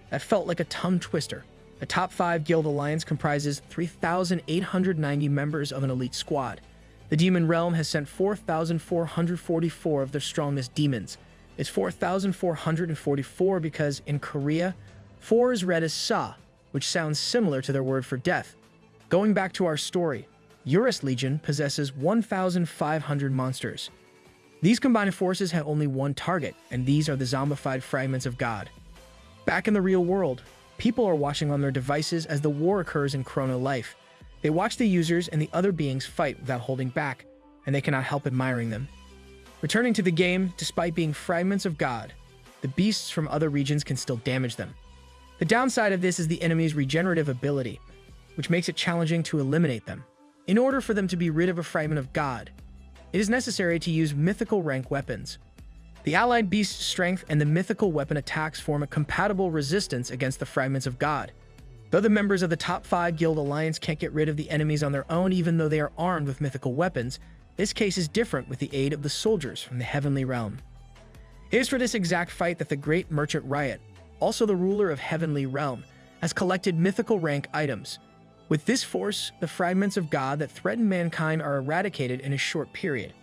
That felt like a tongue twister. The top 5 guild alliance comprises 3,890 members of an elite squad. The demon realm has sent 4,444 of their strongest demons. It's 4,444 because in Korea, 4 is read as sa, which sounds similar to their word for death. Going back to our story, Eurus Legion possesses 1,500 monsters. These combined forces have only one target, and these are the zombified fragments of God. Back in the real world, people are watching on their devices as the war occurs in Chrono Life. They watch the users and the other beings fight without holding back, and they cannot help admiring them. Returning to the game, despite being fragments of God, the beasts from other regions can still damage them. The downside of this is the enemy's regenerative ability, which makes it challenging to eliminate them. In order for them to be rid of a fragment of God, it is necessary to use mythical rank weapons. The allied beast's strength and the mythical weapon attacks form a compatible resistance against the fragments of God. Though the members of the top 5 guild alliance can't get rid of the enemies on their own even though they are armed with mythical weapons, this case is different with the aid of the soldiers from the heavenly realm. It is for this exact fight that the great merchant Riot, also the ruler of heavenly realm, has collected mythical rank items. With this force, the fragments of God that threaten mankind are eradicated in a short period.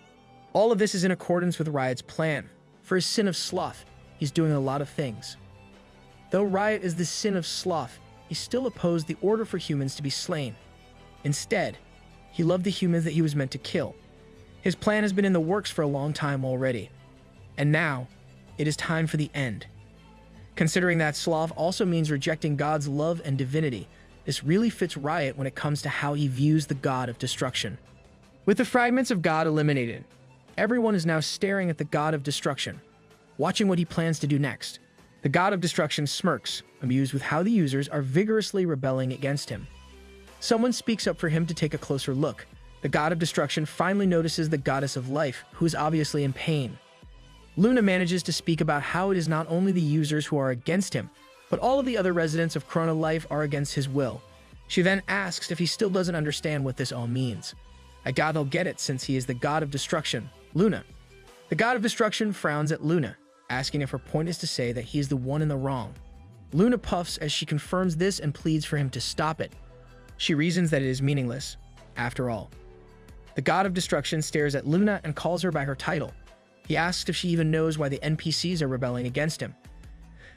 All of this is in accordance with Riot's plan. For his sin of sloth, he's doing a lot of things. Though Riot is the sin of sloth, he still opposed the order for humans to be slain. Instead, he loved the humans that he was meant to kill. His plan has been in the works for a long time already. And now, it is time for the end. Considering that sloth also means rejecting God's love and divinity, this really fits Riot when it comes to how he views the God of destruction. With the fragments of God eliminated, everyone is now staring at the God of destruction, watching what he plans to do next. The God of destruction smirks, amused with how the users are vigorously rebelling against him. Someone speaks up for him to take a closer look. The God of destruction finally notices the goddess of life, who is obviously in pain. Luna manages to speak about how it is not only the users who are against him, but all of the other residents of Chrono Life are against his will. She then asks if he still doesn't understand what this all means. I doubt he'll get it since he is the God of destruction, Luna. The God of destruction frowns at Luna, asking if her point is to say that he is the one in the wrong. Luna puffs as she confirms this and pleads for him to stop it. She reasons that it is meaningless, after all. The God of destruction stares at Luna and calls her by her title. He asks if she even knows why the NPCs are rebelling against him.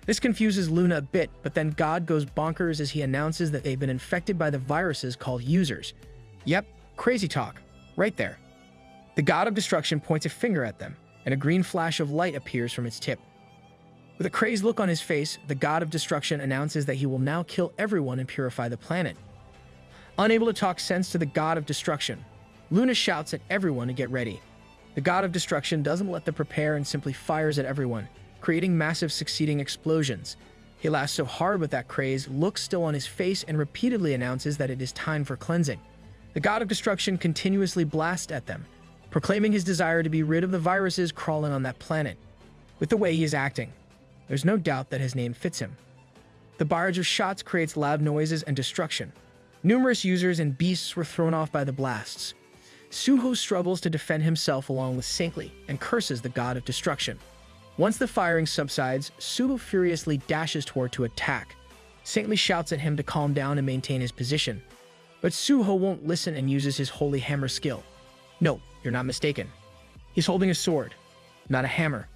This confuses Luna a bit, but then God goes bonkers as he announces that they've been infected by the viruses called users. Yep, crazy talk. Right there. The God of Destruction points a finger at them, and a green flash of light appears from its tip. With a crazed look on his face, the God of Destruction announces that he will now kill everyone and purify the planet. Unable to talk sense to the God of Destruction, Luna shouts at everyone to get ready. The God of Destruction doesn't let them prepare and simply fires at everyone, creating massive succeeding explosions. He laughs so hard with that crazed look still on his face and repeatedly announces that it is time for cleansing. The God of Destruction continuously blasts at them, proclaiming his desire to be rid of the viruses crawling on that planet. With the way he is acting, there's no doubt that his name fits him. The barrage of shots creates loud noises and destruction. Numerous users and beasts were thrown off by the blasts. Suho struggles to defend himself along with Saintly and curses the God of Destruction. Once the firing subsides, Suho furiously dashes toward to attack. Saintly shouts at him to calm down and maintain his position. But Suho won't listen and uses his Holy Hammer skill. No, you're not mistaken. He's holding a sword, not a hammer.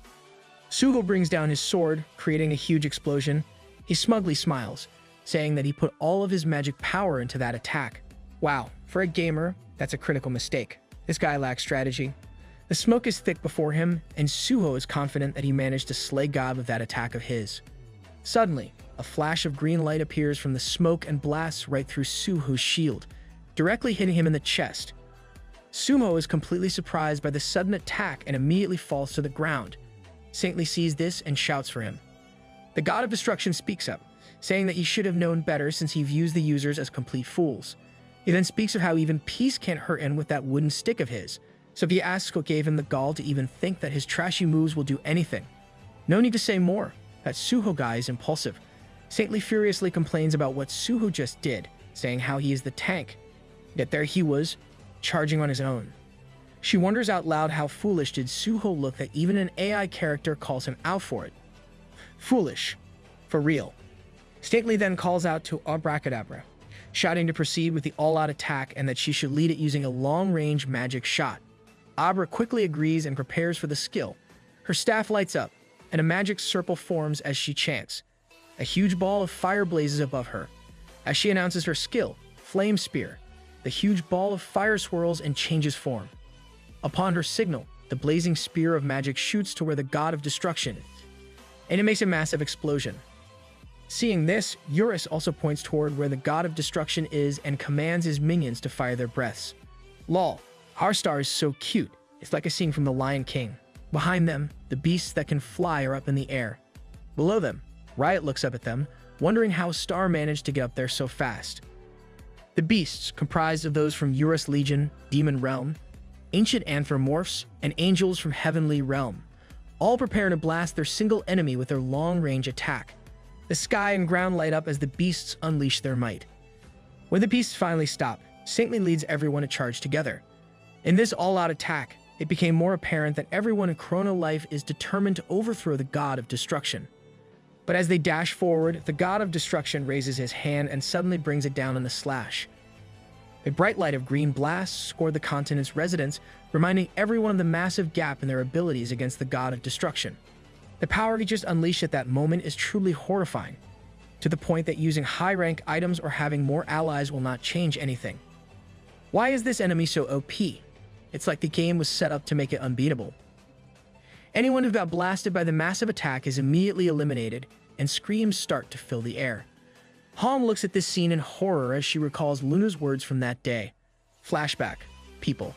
Suho brings down his sword, creating a huge explosion. He smugly smiles, saying that he put all of his magic power into that attack. Wow, for a gamer, that's a critical mistake. This guy lacks strategy. The smoke is thick before him, and Suho is confident that he managed to slay God with that attack of his. Suddenly, a flash of green light appears from the smoke and blasts right through Suho's shield, directly hitting him in the chest. Suho is completely surprised by the sudden attack and immediately falls to the ground. Saintly sees this and shouts for him. The God of Destruction speaks up, saying that he should have known better since he views the users as complete fools. He then speaks of how even peace can't hurt him with that wooden stick of his, so he asks what gave him the gall to even think that his trashy moves will do anything. No need to say more, that Suho guy is impulsive. Saintly furiously complains about what Suho just did, saying how he is the tank. Yet there he was, charging on his own. She wonders out loud how foolish did Suho look that even an AI character calls him out for it. Foolish. For real. Saintly then calls out to Abracadabra, shouting to proceed with the all-out attack and that she should lead it using a long-range magic shot. Abra quickly agrees and prepares for the skill. Her staff lights up, and a magic circle forms as she chants. A huge ball of fire blazes above her. As she announces her skill, Flame Spear, the huge ball of fire swirls and changes form. Upon her signal, the blazing spear of magic shoots to where the God of Destruction is, and it makes a massive explosion. Seeing this, Eurus also points toward where the God of Destruction is and commands his minions to fire their breaths. Lol, our star is so cute, it's like a scene from The Lion King. Behind them, the beasts that can fly are up in the air. Below them, Riot looks up at them, wondering how Star managed to get up there so fast. The beasts, comprised of those from Eurus Legion, Demon Realm, ancient anthropomorphs, and angels from Heavenly Realm, all prepare to blast their single enemy with their long-range attack. The sky and ground light up as the beasts unleash their might. When the beasts finally stop, Saintly leads everyone to charge together. In this all-out attack, it became more apparent that everyone in Chrono Life is determined to overthrow the God of Destruction. But as they dash forward, the God of Destruction raises his hand and suddenly brings it down in a slash. A bright light of green blasts scored the continent's residents, reminding everyone of the massive gap in their abilities against the God of Destruction. The power he just unleashed at that moment is truly horrifying, to the point that using high-rank items or having more allies will not change anything. Why is this enemy so OP? It's like the game was set up to make it unbeatable. Anyone who got blasted by the massive attack is immediately eliminated, and screams start to fill the air. Han looks at this scene in horror as she recalls Luna's words from that day. Flashback. People.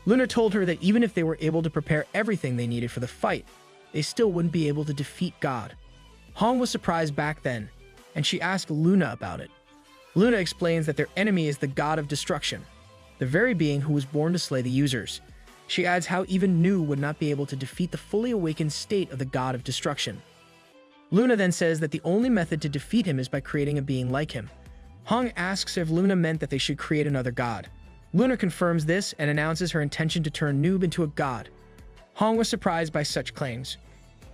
Luna told her that even if they were able to prepare everything they needed for the fight, they still wouldn't be able to defeat God. Han was surprised back then, and she asked Luna about it. Luna explains that their enemy is the God of Destruction, the very being who was born to slay the users. She adds how even Noob would not be able to defeat the fully awakened state of the God of Destruction. Luna then says that the only method to defeat him is by creating a being like him. Hong asks if Luna meant that they should create another god. Luna confirms this and announces her intention to turn Noob into a god. Hong was surprised by such claims,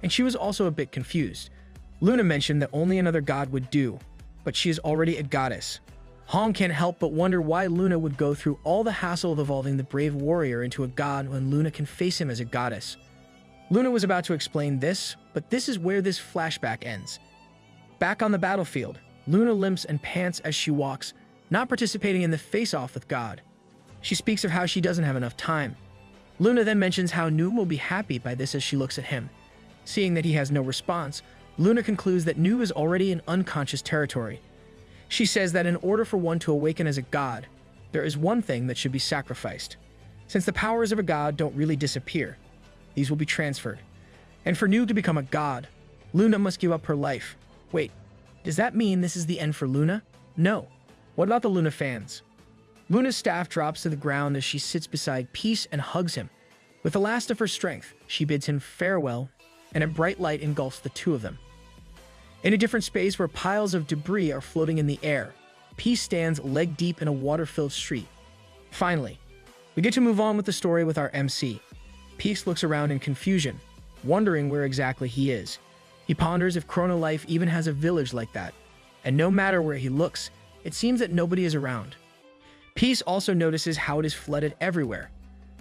and she was also a bit confused. Luna mentioned that only another god would do, but she is already a goddess. Hong can't help but wonder why Luna would go through all the hassle of evolving the brave warrior into a god when Luna can face him as a goddess. Luna was about to explain this, but this is where this flashback ends. Back on the battlefield, Luna limps and pants as she walks, not participating in the face-off with God. She speaks of how she doesn't have enough time. Luna then mentions how Noob will be happy by this as she looks at him. Seeing that he has no response, Luna concludes that Noob is already in unconscious territory. She says that in order for one to awaken as a god, there is one thing that should be sacrificed. Since the powers of a god don't really disappear, these will be transferred. And for Noob to become a god, Luna must give up her life. Wait, does that mean this is the end for Luna? No. What about the Luna fans? Luna's staff drops to the ground as she sits beside Peace and hugs him. With the last of her strength, she bids him farewell, and a bright light engulfs the two of them. In a different space where piles of debris are floating in the air, Peace stands leg deep in a water-filled street. Finally, we get to move on with the story with our MC. Peace looks around in confusion, wondering where exactly he is. He ponders if Chrono Life even has a village like that, and no matter where he looks, it seems that nobody is around. Peace also notices how it is flooded everywhere,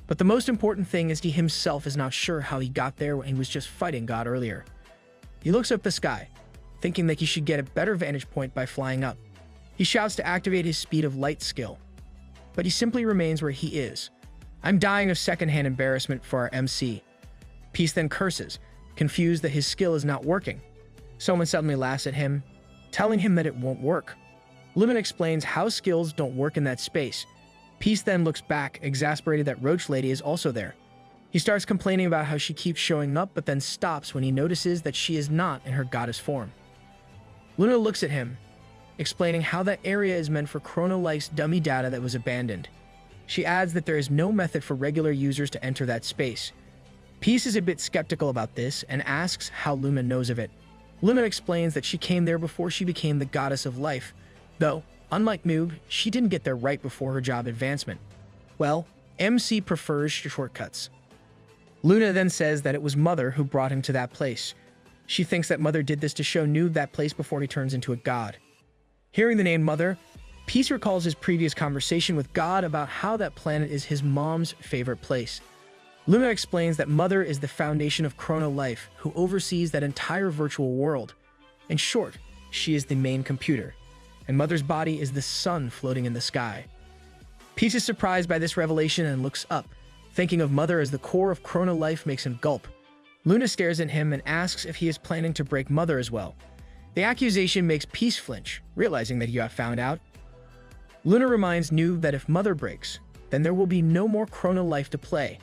but the most important thing is he himself is not sure how he got there when he was just fighting God earlier. He looks up the sky, thinking that he should get a better vantage point by flying up. He shouts to activate his speed of light skill, but he simply remains where he is. I'm dying of secondhand embarrassment for our MC. Peace then curses, confused that his skill is not working. Someone suddenly laughs at him, telling him that it won't work. Lemon explains how skills don't work in that space. Peace then looks back, exasperated that Roach Lady is also there. He starts complaining about how she keeps showing up, but then stops when he notices that she is not in her goddess form. Luna looks at him, explaining how that area is meant for Chrono Life's dummy data that was abandoned. She adds that there is no method for regular users to enter that space. Peace is a bit skeptical about this and asks how Luna knows of it. Luna explains that she came there before she became the goddess of life, though, unlike Noob, she didn't get there right before her job advancement. Well, MC prefers shortcuts. Luna then says that it was Mother who brought him to that place. She thinks that Mother did this to show Noob that place before he turns into a god. Hearing the name Mother, Peace recalls his previous conversation with God about how that planet is his mom's favorite place. Luna explains that Mother is the foundation of Chrono Life, who oversees that entire virtual world. In short, she is the main computer, and Mother's body is the sun floating in the sky. Peace is surprised by this revelation and looks up. Thinking of Mother as the core of Chrono Life makes him gulp. Luna stares at him and asks if he is planning to break Mother as well. The accusation makes Peace flinch, realizing that he got found out. Luna reminds Noob that if Mother breaks, then there will be no more Chrono Life to play.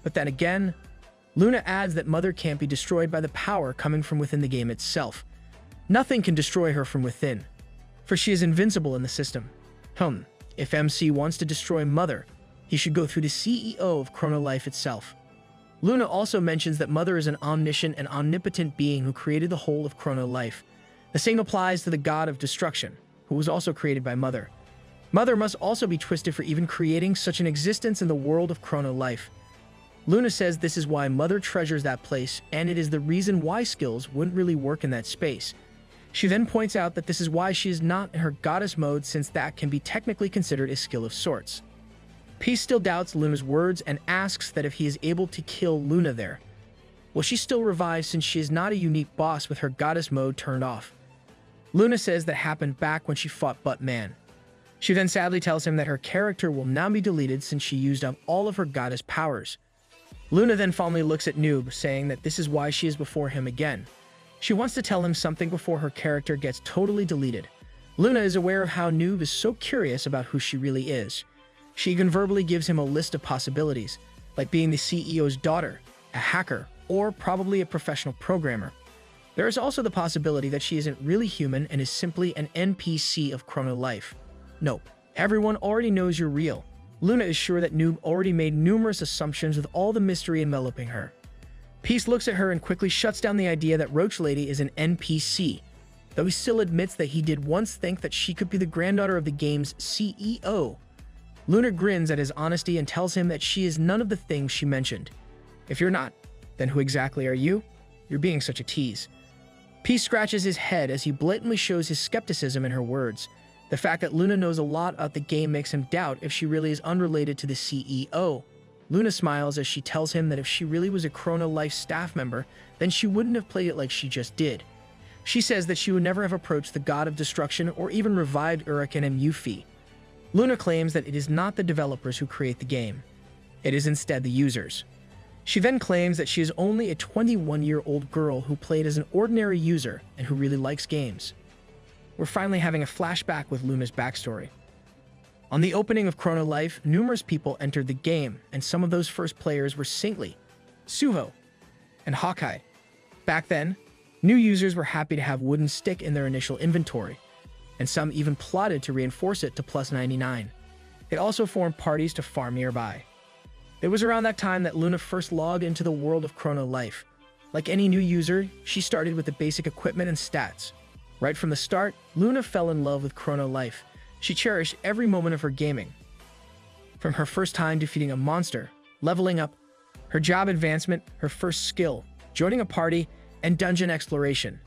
But then again, Luna adds that Mother can't be destroyed by the power coming from within the game itself. Nothing can destroy her from within, for she is invincible in the system. If MC wants to destroy Mother, he should go through the CEO of Chrono Life itself. Luna also mentions that Mother is an omniscient and omnipotent being who created the whole of Chrono Life. The same applies to the god of destruction, who was also created by Mother. Mother must also be twisted for even creating such an existence in the world of Chrono Life. Luna says this is why Mother treasures that place, and it is the reason why skills wouldn't really work in that space. She then points out that this is why she is not in her goddess mode, since that can be technically considered a skill of sorts. Peace still doubts Luna's words and asks that if he is able to kill Luna there. Will she still revive since she is not a unique boss with her goddess mode turned off? Luna says that happened back when she fought Buttman. She then sadly tells him that her character will now be deleted since she used up all of her goddess powers. Luna then fondly looks at Noob, saying that this is why she is before him again. She wants to tell him something before her character gets totally deleted. Luna is aware of how Noob is so curious about who she really is. She even verbally gives him a list of possibilities, like being the CEO's daughter, a hacker, or probably a professional programmer. There is also the possibility that she isn't really human and is simply an NPC of Chrono Life. Nope, everyone already knows you're real. Luna is sure that Noob already made numerous assumptions with all the mystery enveloping her. Peace looks at her and quickly shuts down the idea that Roach Lady is an NPC, though he still admits that he did once think that she could be the granddaughter of the game's CEO. Luna grins at his honesty and tells him that she is none of the things she mentioned. If you're not, then who exactly are you? You're being such a tease. Peace scratches his head as he blatantly shows his skepticism in her words. The fact that Luna knows a lot about the game makes him doubt if she really is unrelated to the CEO. Luna smiles as she tells him that if she really was a Chrono Life staff member, then she wouldn't have played it like she just did. She says that she would never have approached the god of destruction or even revived Uraken and Yuffie. Luna claims that it is not the developers who create the game. It is instead the users. She then claims that she is only a 21-year-old girl who played as an ordinary user and who really likes games. We're finally having a flashback with Luna's backstory. On the opening of Chrono Life, numerous people entered the game, and some of those first players were Saintly, Suho, and Hawkeye. Back then, new users were happy to have Wooden Stick in their initial inventory, and some even plotted to reinforce it to plus 99. It also formed parties to farm nearby. It was around that time that Luna first logged into the world of Chrono Life. Like any new user, she started with the basic equipment and stats. Right from the start, Luna fell in love with Chrono Life. She cherished every moment of her gaming. From her first time defeating a monster, leveling up, her job advancement, her first skill, joining a party, and dungeon exploration.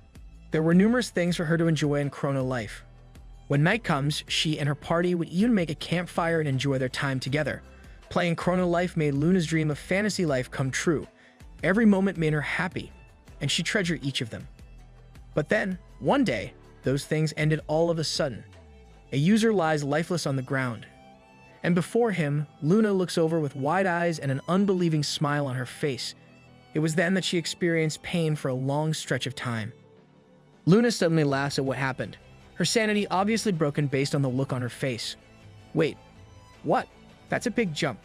There were numerous things for her to enjoy in Chrono Life. When night comes, she and her party would even make a campfire and enjoy their time together. Playing Chrono Life made Luna's dream of fantasy life come true. Every moment made her happy, and she treasured each of them. But then, one day, those things ended all of a sudden. A user lies lifeless on the ground. And before him, Luna looks over with wide eyes and an unbelieving smile on her face. It was then that she experienced pain for a long stretch of time. Luna suddenly laughs at what happened, her sanity obviously broken based on the look on her face. Wait, what? That's a big jump.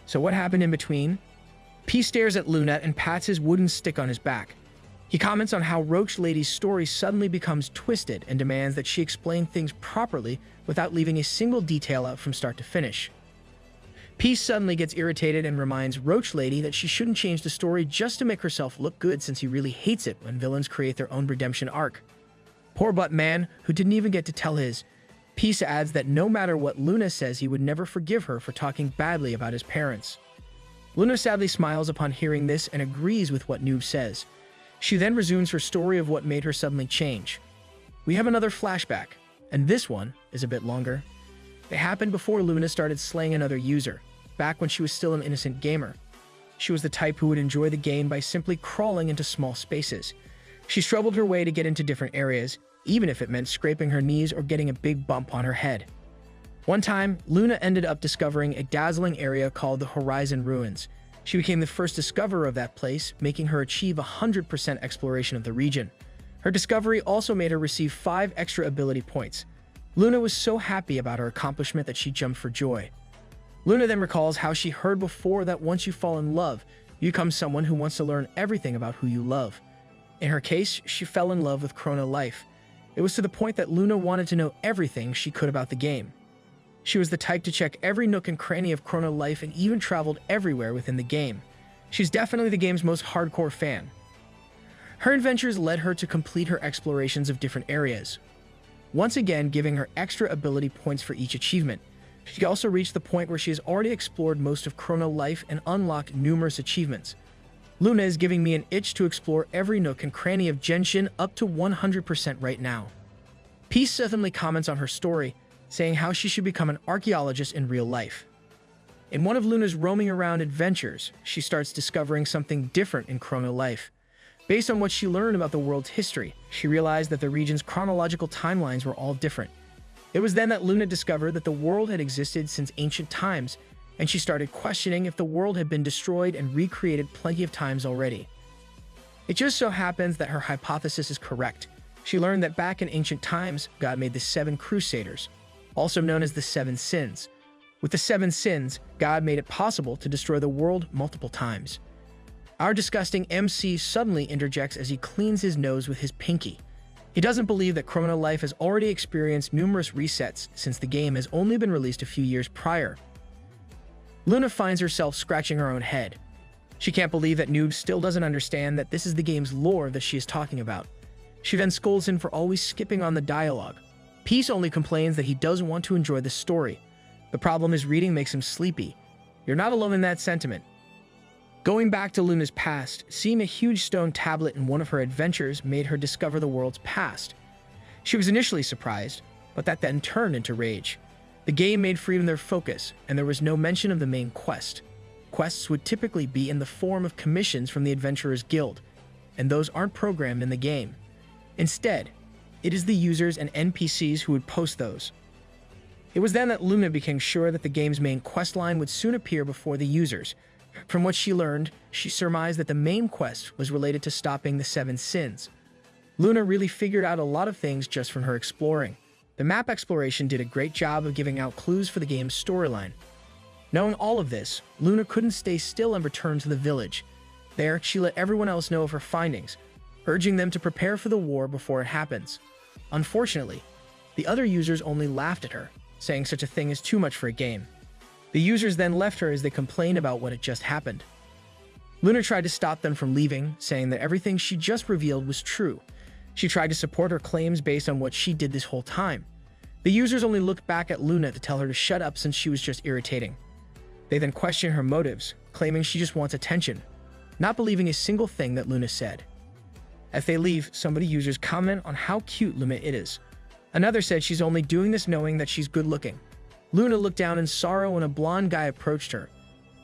So what happened in between? P stares at Luna and pats his wooden stick on his back. He comments on how Roach Lady's story suddenly becomes twisted and demands that she explain things properly without leaving a single detail out from start to finish. P suddenly gets irritated and reminds Roach Lady that she shouldn't change the story just to make herself look good, since he really hates it when villains create their own redemption arc. Poor butt man, who didn't even get to tell his. Peace adds that no matter what Luna says, he would never forgive her for talking badly about his parents. Luna sadly smiles upon hearing this and agrees with what Noob says. She then resumes her story of what made her suddenly change. We have another flashback, and this one is a bit longer. It happened before Luna started slaying another user, back when she was still an innocent gamer. She was the type who would enjoy the game by simply crawling into small spaces. She struggled her way to get into different areas, even if it meant scraping her knees or getting a big bump on her head. One time, Luna ended up discovering a dazzling area called the Horizon Ruins. She became the first discoverer of that place, making her achieve 100% exploration of the region. Her discovery also made her receive 5 extra ability points. Luna was so happy about her accomplishment that she jumped for joy. Luna then recalls how she heard before that once you fall in love, you become someone who wants to learn everything about who you love. In her case, she fell in love with Chrono Life. It was to the point that Luna wanted to know everything she could about the game. She was the type to check every nook and cranny of Chrono Life and even traveled everywhere within the game. She's definitely the game's most hardcore fan. Her adventures led her to complete her explorations of different areas, once again giving her extra ability points for each achievement. She also reached the point where she has already explored most of Chrono Life and unlocked numerous achievements. Luna is giving me an itch to explore every nook and cranny of Genshin up to 100% right now. Peace suddenly comments on her story, saying how she should become an archaeologist in real life. In one of Luna's roaming around adventures, she starts discovering something different in Chrono Life. Based on what she learned about the world's history, she realized that the region's chronological timelines were all different. It was then that Luna discovered that the world had existed since ancient times, and she started questioning if the world had been destroyed and recreated plenty of times already. It just so happens that her hypothesis is correct. She learned that back in ancient times, God made the 7 Crusaders, also known as the 7 Sins. With the 7 Sins, God made it possible to destroy the world multiple times. Our disgusting MC suddenly interjects as he cleans his nose with his pinky. He doesn't believe that Chrono Life has already experienced numerous resets since the game has only been released a few years prior. Luna finds herself scratching her own head. She can't believe that Noob still doesn't understand that this is the game's lore that she is talking about. She then scolds him for always skipping on the dialogue. Peace only complains that he doesn't want to enjoy the story. The problem is reading makes him sleepy. You're not alone in that sentiment. Going back to Luna's past, seeing a huge stone tablet in one of her adventures made her discover the world's past. She was initially surprised, but that then turned into rage. The game made freedom their focus, and there was no mention of the main quest. quests would typically be in the form of commissions from the Adventurers Guild, and those aren't programmed in the game. Instead, it is the users and NPCs who would post those. It was then that Luna became sure that the game's main questline would soon appear before the users. From what she learned, she surmised that the main quest was related to stopping the 7 sins. Luna really figured out a lot of things just from her exploring. The map exploration did a great job of giving out clues for the game's storyline. Knowing all of this, Luna couldn't stay still and returned to the village. There, she let everyone else know of her findings, urging them to prepare for the war before it happens. Unfortunately, the other users only laughed at her, saying such a thing is too much for a game. The users then left her as they complained about what had just happened. Luna tried to stop them from leaving, saying that everything she just revealed was true. She tried to support her claims based on what she did this whole time. The users only looked back at Luna to tell her to shut up since she was just irritating. They then questioned her motives, claiming she just wants attention, not believing a single thing that Luna said. As they leave, some of the users comment on how cute Luna is. Another said she's only doing this knowing that she's good looking. Luna looked down in sorrow when a blonde guy approached her,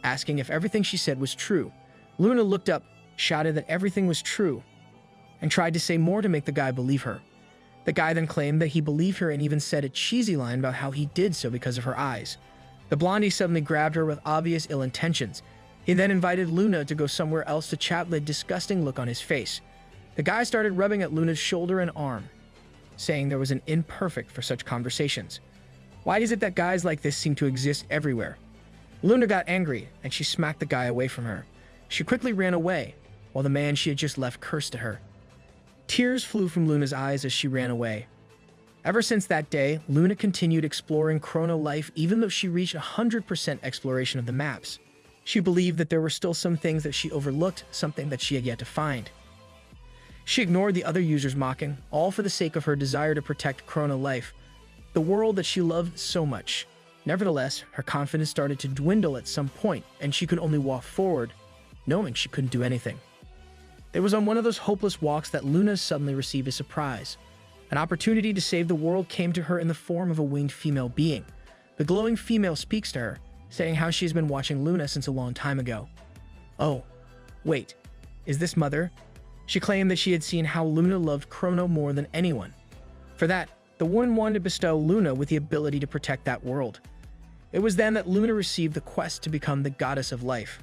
asking if everything she said was true. Luna looked up, shouted that everything was true, and tried to say more to make the guy believe her. The guy then claimed that he believed her and even said a cheesy line about how he did so because of her eyes. The blondie suddenly grabbed her with obvious ill intentions. He then invited Luna to go somewhere else to chat with a disgusting look on his face. The guy started rubbing at Luna's shoulder and arm, saying there was an imperfect for such conversations. Why is it that guys like this seem to exist everywhere? Luna got angry, and she smacked the guy away from her. She quickly ran away, while the man she had just left cursed at her. Tears flew from Luna's eyes as she ran away. Ever since that day, Luna continued exploring Chrono Life even though she reached 100% exploration of the maps. She believed that there were still some things that she overlooked, something that she had yet to find. She ignored the other users mocking, all for the sake of her desire to protect Chrono Life, the world that she loved so much. Nevertheless, her confidence started to dwindle at some point, and she could only walk forward, knowing she couldn't do anything. It was on one of those hopeless walks that Luna suddenly received a surprise. An opportunity to save the world came to her in the form of a winged female being. The glowing female speaks to her, saying how she has been watching Luna since a long time ago. Oh, wait, is this Mother? She claimed that she had seen how Luna loved Chrono more than anyone. For that, the woman wanted to bestow Luna with the ability to protect that world. It was then that Luna received the quest to become the Goddess of Life.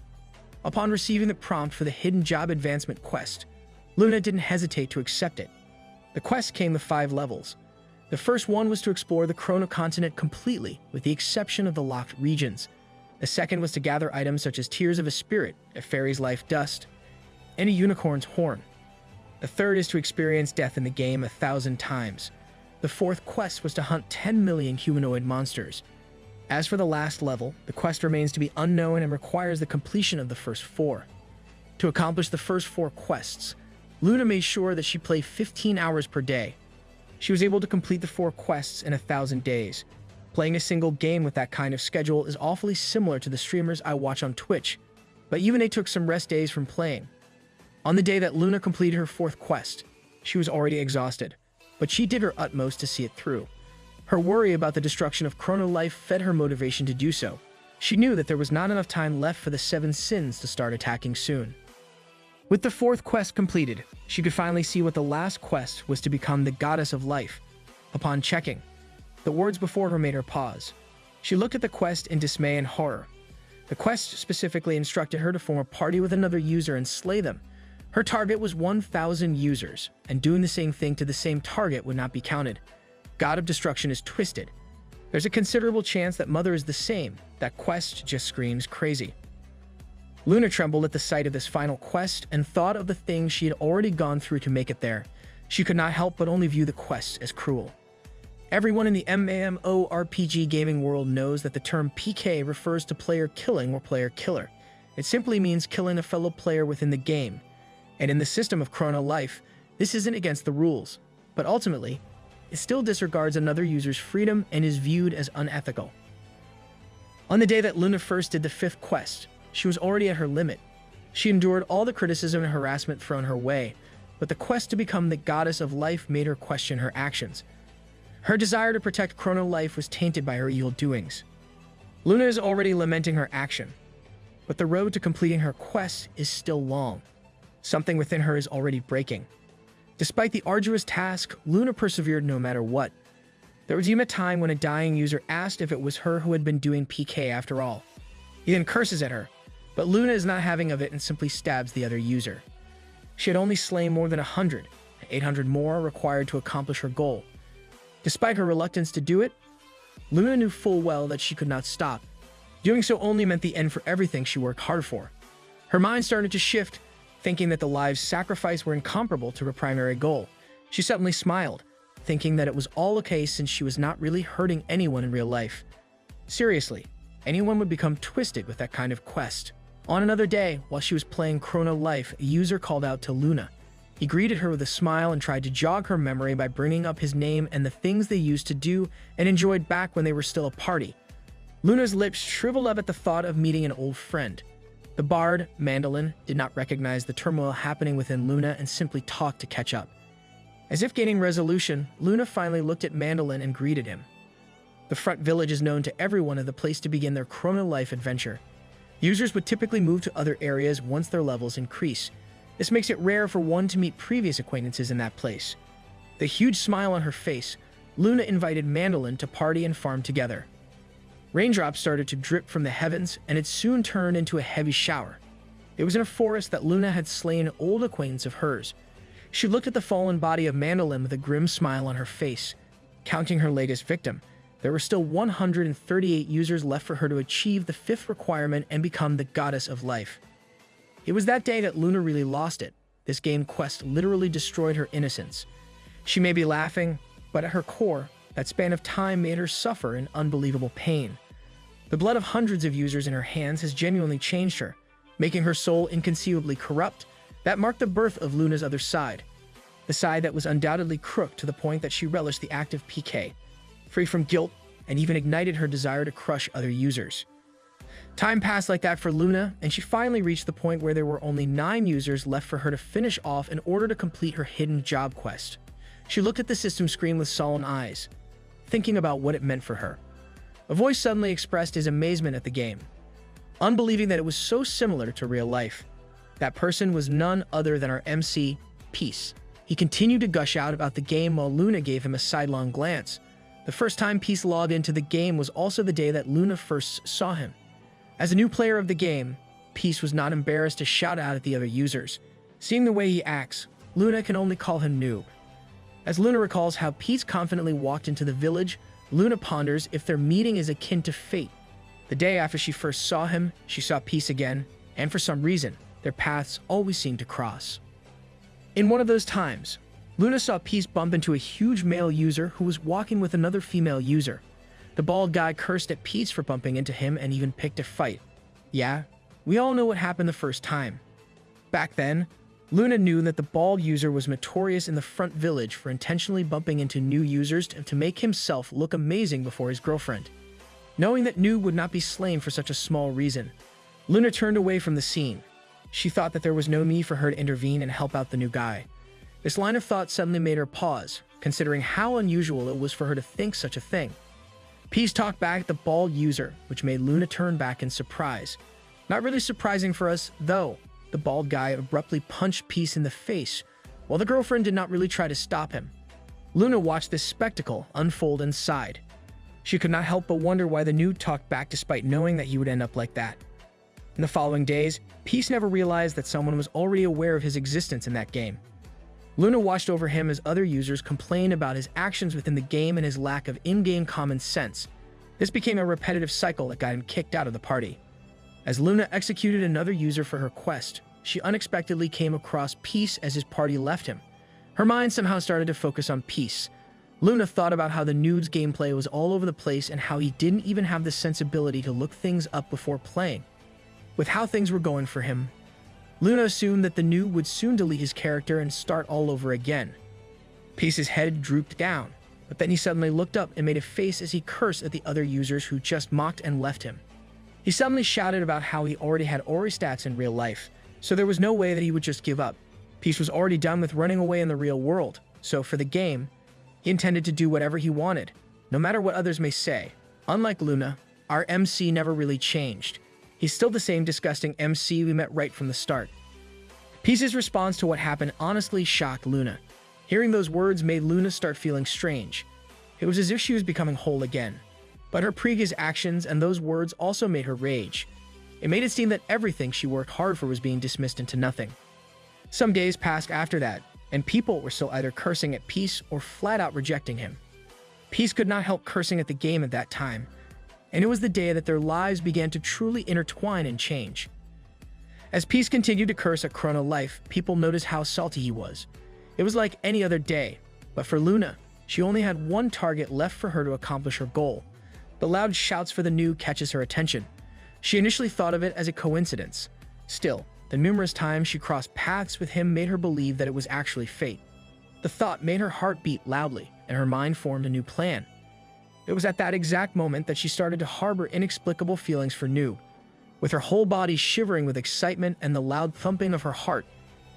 Upon receiving the prompt for the Hidden Job Advancement quest, Luna didn't hesitate to accept it. The quest came with 5 levels. The first one was to explore the Chrono continent completely, with the exception of the locked regions. The second was to gather items such as Tears of a Spirit, a fairy's life dust, and a unicorn's horn. The third is to experience death in the game 1,000 times. The fourth quest was to hunt 10 million humanoid monsters. As for the last level, the quest remains to be unknown and requires the completion of the first 4. To accomplish the first 4 quests, Luna made sure that she played 15 hours per day. She was able to complete the 4 quests in 1,000 days. Playing a single game with that kind of schedule is awfully similar to the streamers I watch on Twitch, but even they took some rest days from playing. On the day that Luna completed her 4th quest, she was already exhausted, but she did her utmost to see it through. Her worry about the destruction of Chrono Life fed her motivation to do so. She knew that there was not enough time left for the 7 sins to start attacking soon. With the 4th quest completed, she could finally see what the last quest was to become the Goddess of Life. Upon checking, the words before her made her pause. She looked at the quest in dismay and horror. The quest specifically instructed her to form a party with another user and slay them. Her target was 1,000 users, and doing the same thing to the same target would not be counted. God of Destruction is twisted. There's a considerable chance that Mother is the same. That quest just screams crazy. Luna trembled at the sight of this final quest and thought of the things she had already gone through to make it there. She could not help but only view the quest as cruel. Everyone in the MMORPG gaming world knows that the term PK refers to player killing or player killer. It simply means killing a fellow player within the game. And in the system of Chrono Life, this isn't against the rules, but ultimately, it still disregards another user's freedom and is viewed as unethical. On the day that Luna first did the 5th quest, she was already at her limit. She endured all the criticism and harassment thrown her way, but the quest to become the Goddess of Life made her question her actions. Her desire to protect Chrono Life was tainted by her evil doings. Luna is already lamenting her action. But the road to completing her quest is still long. Something within her is already breaking. Despite the arduous task, Luna persevered no matter what. There was even a time when a dying user asked if it was her who had been doing PK after all. He then curses at her, but Luna is not having of it and simply stabs the other user. She had only slain more than 100, and 800 more required to accomplish her goal. Despite her reluctance to do it, Luna knew full well that she could not stop. Doing so only meant the end for everything she worked hard for. Her mind started to shift, thinking that the lives sacrificed were incomparable to her primary goal. She suddenly smiled, thinking that it was all okay since she was not really hurting anyone in real life. Seriously, anyone would become twisted with that kind of quest. On another day, while she was playing Chrono Life, a user called out to Luna. He greeted her with a smile and tried to jog her memory by bringing up his name and the things they used to do and enjoyed back when they were still a party. Luna's lips shriveled up at the thought of meeting an old friend. The bard, Mandolin, did not recognize the turmoil happening within Luna and simply talked to catch up. As if gaining resolution, Luna finally looked at Mandolin and greeted him. The front village is known to everyone as the place to begin their Chrono Life adventure. Users would typically move to other areas once their levels increase. This makes it rare for one to meet previous acquaintances in that place. With a huge smile on her face, Luna invited Mandolin to party and farm together. Raindrops started to drip from the heavens, and it soon turned into a heavy shower. It was in a forest that Luna had slain an old acquaintance of hers. She looked at the fallen body of Mandolin with a grim smile on her face. Counting her latest victim, there were still 138 users left for her to achieve the 5th requirement and become the goddess of life. It was that day that Luna really lost it. This game quest literally destroyed her innocence. She may be laughing, but at her core, that span of time made her suffer in unbelievable pain. The blood of hundreds of users in her hands has genuinely changed her, making her soul inconceivably corrupt. That marked the birth of Luna's other side. The side that was undoubtedly crooked to the point that she relished the act of PK, free from guilt, and even ignited her desire to crush other users. Time passed like that for Luna, and she finally reached the point where there were only 9 users left for her to finish off in order to complete her hidden job quest. She looked at the system screen with solemn eyes, thinking about what it meant for her. A voice suddenly expressed his amazement at the game, unbelieving that it was so similar to real life. That person was none other than our MC, Peace. He continued to gush out about the game while Luna gave him a sidelong glance. The first time Peace logged into the game was also the day that Luna first saw him. As a new player of the game, Peace was not embarrassed to shout out at the other users. Seeing the way he acts, Luna can only call him Noob. As Luna recalls how Peace confidently walked into the village, Luna ponders if their meeting is akin to fate. The day after she first saw him, she saw Peace again, and for some reason, their paths always seemed to cross. In one of those times, Luna saw Peace bump into a huge male user who was walking with another female user. The bald guy cursed at Peace for bumping into him and even picked a fight. Yeah, we all know what happened the first time. Back then, Luna knew that the bald user was notorious in the front village for intentionally bumping into new users to make himself look amazing before his girlfriend. Knowing that Noob would not be slain for such a small reason, Luna turned away from the scene. She thought that there was no need for her to intervene and help out the new guy. This line of thought suddenly made her pause, considering how unusual it was for her to think such a thing. Peace talked back at the bald user, which made Luna turn back in surprise. Not really surprising for us, though. The bald guy abruptly punched Peace in the face, while the girlfriend did not really try to stop him. Luna watched this spectacle unfold and sighed. She could not help but wonder why the Noob talked back despite knowing that he would end up like that. In the following days, Peace never realized that someone was already aware of his existence in that game. Luna watched over him as other users complained about his actions within the game and his lack of in-game common sense. This became a repetitive cycle that got him kicked out of the party. As Luna executed another user for her quest, she unexpectedly came across Peace as his party left him. Her mind somehow started to focus on Peace. Luna thought about how the Noob's gameplay was all over the place and how he didn't even have the sensibility to look things up before playing. With how things were going for him, Luna assumed that the Noob would soon delete his character and start all over again. Peace's head drooped down, but then he suddenly looked up and made a face as he cursed at the other users who just mocked and left him. He suddenly shouted about how he already had Ori stats in real life, so there was no way that he would just give up. Peace was already done with running away in the real world, so for the game, he intended to do whatever he wanted, no matter what others may say. Unlike Luna, our MC never really changed. He's still the same disgusting MC we met right from the start. Peace's response to what happened honestly shocked Luna. Hearing those words made Luna start feeling strange. It was as if she was becoming whole again. But her previous actions and those words also made her rage. It made it seem that everything she worked hard for was being dismissed into nothing. Some days passed after that, and people were still either cursing at Peace or flat out rejecting him. Peace could not help cursing at the game at that time, and it was the day that their lives began to truly intertwine and change. As Peace continued to curse at Chrono Life, people noticed how salty he was. It was like any other day, but for Luna, she only had one target left for her to accomplish her goal. The loud shouts for the Noob catches her attention. She initially thought of it as a coincidence. Still, the numerous times she crossed paths with him made her believe that it was actually fate. The thought made her heart beat loudly, and her mind formed a new plan. It was at that exact moment that she started to harbor inexplicable feelings for Noob. With her whole body shivering with excitement and the loud thumping of her heart,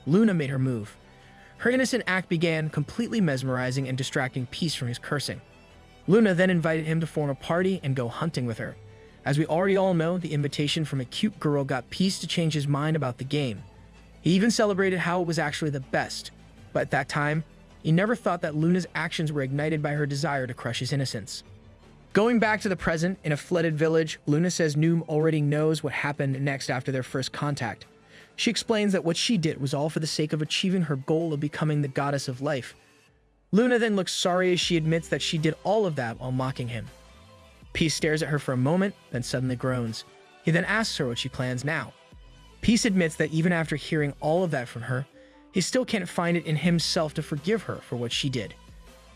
Luna made her move. Her innocent act began, completely mesmerizing and distracting Peace from his cursing. Luna then invited him to form a party and go hunting with her. As we already all know, the invitation from a cute girl got Peace to change his mind about the game. He even celebrated how it was actually the best, but at that time, he never thought that Luna's actions were ignited by her desire to crush his innocence. Going back to the present, in a flooded village, Luna says Noob already knows what happened next after their first contact. She explains that what she did was all for the sake of achieving her goal of becoming the goddess of life. Luna then looks sorry as she admits that she did all of that while mocking him. Peace stares at her for a moment, then suddenly groans. He then asks her what she plans now. Peace admits that even after hearing all of that from her, he still can't find it in himself to forgive her for what she did.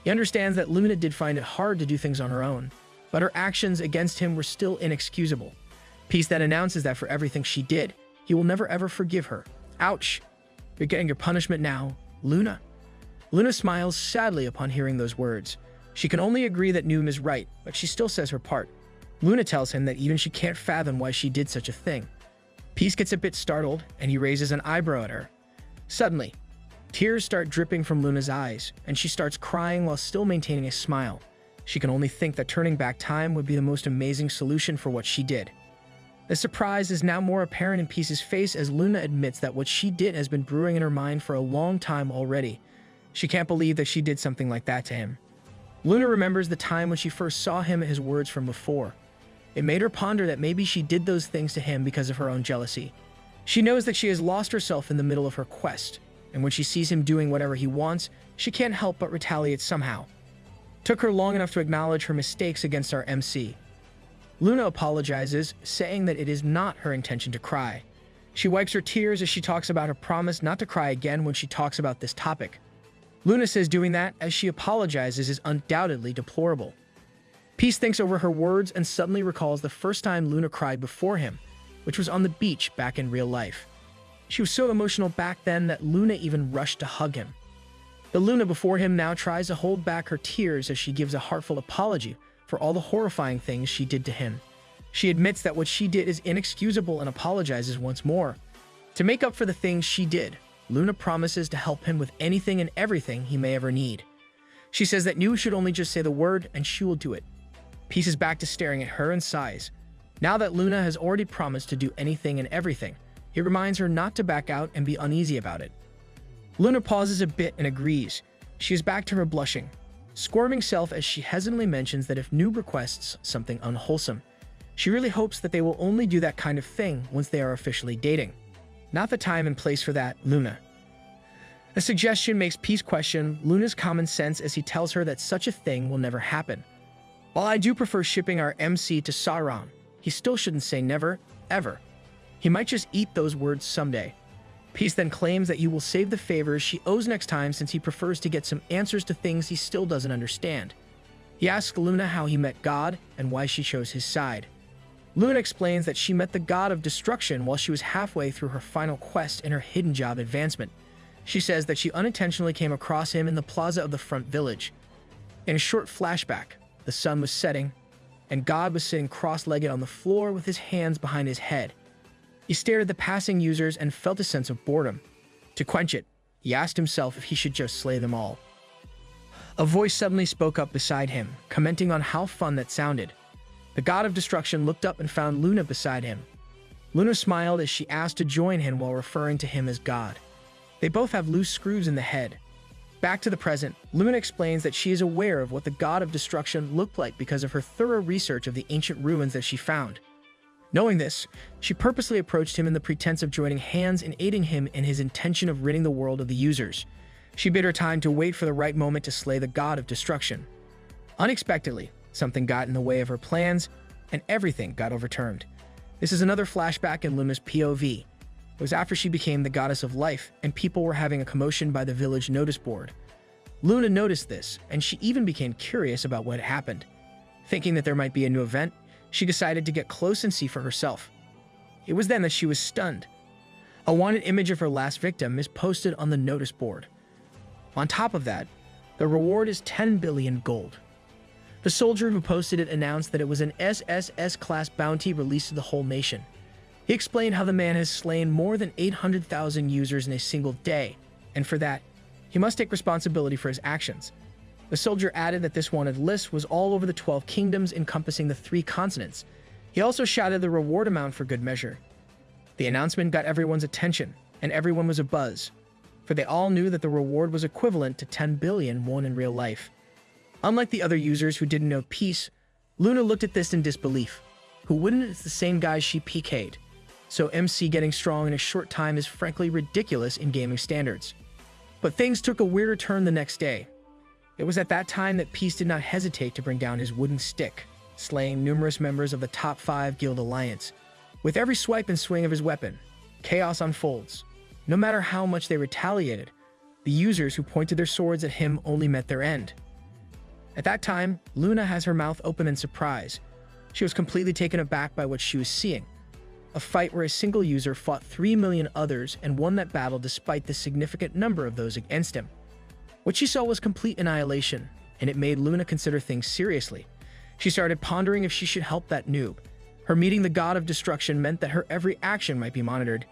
He understands that Luna did find it hard to do things on her own, but her actions against him were still inexcusable. Peace then announces that for everything she did, he will never ever forgive her. Ouch! You're getting your punishment now, Luna. Luna smiles sadly upon hearing those words. She can only agree that Noob is right, but she still says her part. Luna tells him that even she can't fathom why she did such a thing. Peace gets a bit startled, and he raises an eyebrow at her. Suddenly, tears start dripping from Luna's eyes, and she starts crying while still maintaining a smile. She can only think that turning back time would be the most amazing solution for what she did. The surprise is now more apparent in Peace's face as Luna admits that what she did has been brewing in her mind for a long time already. She can't believe that she did something like that to him. Luna remembers the time when she first saw him and his words from before. It made her ponder that maybe she did those things to him because of her own jealousy. She knows that she has lost herself in the middle of her quest, and when she sees him doing whatever he wants, she can't help but retaliate somehow. Took her long enough to acknowledge her mistakes against our MC. Luna apologizes, saying that it is not her intention to cry. She wipes her tears as she talks about her promise not to cry again when she talks about this topic. Luna says doing that as she apologizes is undoubtedly deplorable. Peace thinks over her words and suddenly recalls the first time Luna cried before him, which was on the beach back in real life. She was so emotional back then that Luna even rushed to hug him. The Luna before him now tries to hold back her tears as she gives a heartfelt apology for all the horrifying things she did to him. She admits that what she did is inexcusable and apologizes once more. To make up for the things she did, Luna promises to help him with anything and everything he may ever need. She says that Noob should only just say the word and she will do it. Peace is back to staring at her and sighs. Now that Luna has already promised to do anything and everything, he reminds her not to back out and be uneasy about it. Luna pauses a bit and agrees. She is back to her blushing, squirming self as she hesitantly mentions that if Noob requests something unwholesome, she really hopes that they will only do that kind of thing once they are officially dating. Not the time and place for that, Luna. The suggestion makes Peace question Luna's common sense as he tells her that such a thing will never happen. While I do prefer shipping our MC to Sauron, he still shouldn't say never, ever. He might just eat those words someday. Peace then claims that you will save the favors she owes next time since he prefers to get some answers to things he still doesn't understand. He asks Luna how he met God and why she chose his side. Luna explains that she met the god of destruction while she was halfway through her final quest in her hidden job advancement. She says that she unintentionally came across him in the plaza of the front village. In a short flashback, the sun was setting, and God was sitting cross-legged on the floor with his hands behind his head. He stared at the passing users and felt a sense of boredom. To quench it, he asked himself if he should just slay them all. A voice suddenly spoke up beside him, commenting on how fun that sounded. The god of destruction looked up and found Luna beside him. Luna smiled as she asked to join him while referring to him as God. They both have loose screws in the head. Back to the present, Luna explains that she is aware of what the god of destruction looked like because of her thorough research of the ancient ruins that she found. Knowing this, she purposely approached him in the pretense of joining hands and aiding him in his intention of ridding the world of the users. She bid her time to wait for the right moment to slay the god of destruction. Unexpectedly, something got in the way of her plans, and everything got overturned. This is another flashback in Luna's POV. It was after she became the goddess of life, and people were having a commotion by the village notice board. Luna noticed this, and she even became curious about what had happened. Thinking that there might be a new event, she decided to get close and see for herself. It was then that she was stunned. A wanted image of her last victim is posted on the notice board. On top of that, the reward is 10 billion gold. The soldier who posted it announced that it was an SSS-class bounty released to the whole nation. He explained how the man has slain more than 800,000 users in a single day, and for that, he must take responsibility for his actions. The soldier added that this wanted list was all over the 12 kingdoms encompassing the 3 continents. He also shouted the reward amount for good measure. The announcement got everyone's attention, and everyone was abuzz, for they all knew that the reward was equivalent to 10 billion won in real life. Unlike the other users who didn't know peace, Luna looked at this in disbelief. Who wouldn't? It's the same guys she PK'd. So MC getting strong in a short time is frankly ridiculous in gaming standards. But things took a weirder turn the next day. It was at that time that Peace did not hesitate to bring down his wooden stick, slaying numerous members of the top 5 guild alliance. With every swipe and swing of his weapon, chaos unfolds. No matter how much they retaliated, the users who pointed their swords at him only met their end. At that time, Luna has her mouth open in surprise. She was completely taken aback by what she was seeing. A fight where a single user fought 3 million others and won that battle despite the significant number of those against him. What she saw was complete annihilation, and it made Luna consider things seriously. She started pondering if she should help that noob. Her meeting the god of destruction meant that her every action might be monitored.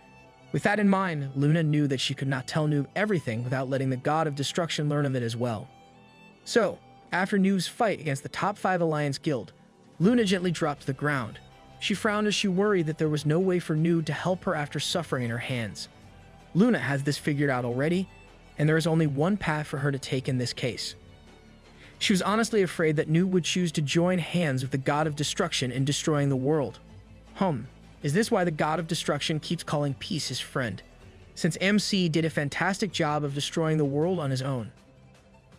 With that in mind, Luna knew that she could not tell Noob everything without letting the god of destruction learn of it as well. So, after Noob's fight against the top 5 Alliance Guild, Luna gently dropped to the ground. She frowned as she worried that there was no way for Noob to help her after suffering in her hands. Luna has this figured out already, and there is only one path for her to take in this case. She was honestly afraid that Noob would choose to join hands with the god of destruction in destroying the world. Is this why the god of destruction keeps calling Peace his friend? Since MC did a fantastic job of destroying the world on his own.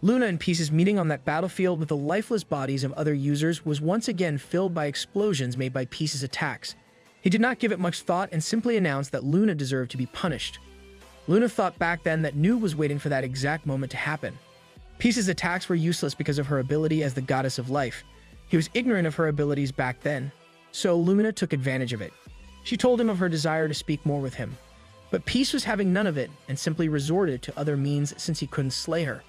Luna and Peace's meeting on that battlefield with the lifeless bodies of other users was once again filled by explosions made by Peace's attacks. He did not give it much thought and simply announced that Luna deserved to be punished. Luna thought back then that Noob was waiting for that exact moment to happen. Peace's attacks were useless because of her ability as the goddess of life. He was ignorant of her abilities back then, so Luna took advantage of it. She told him of her desire to speak more with him. But Peace was having none of it and simply resorted to other means since he couldn't slay her.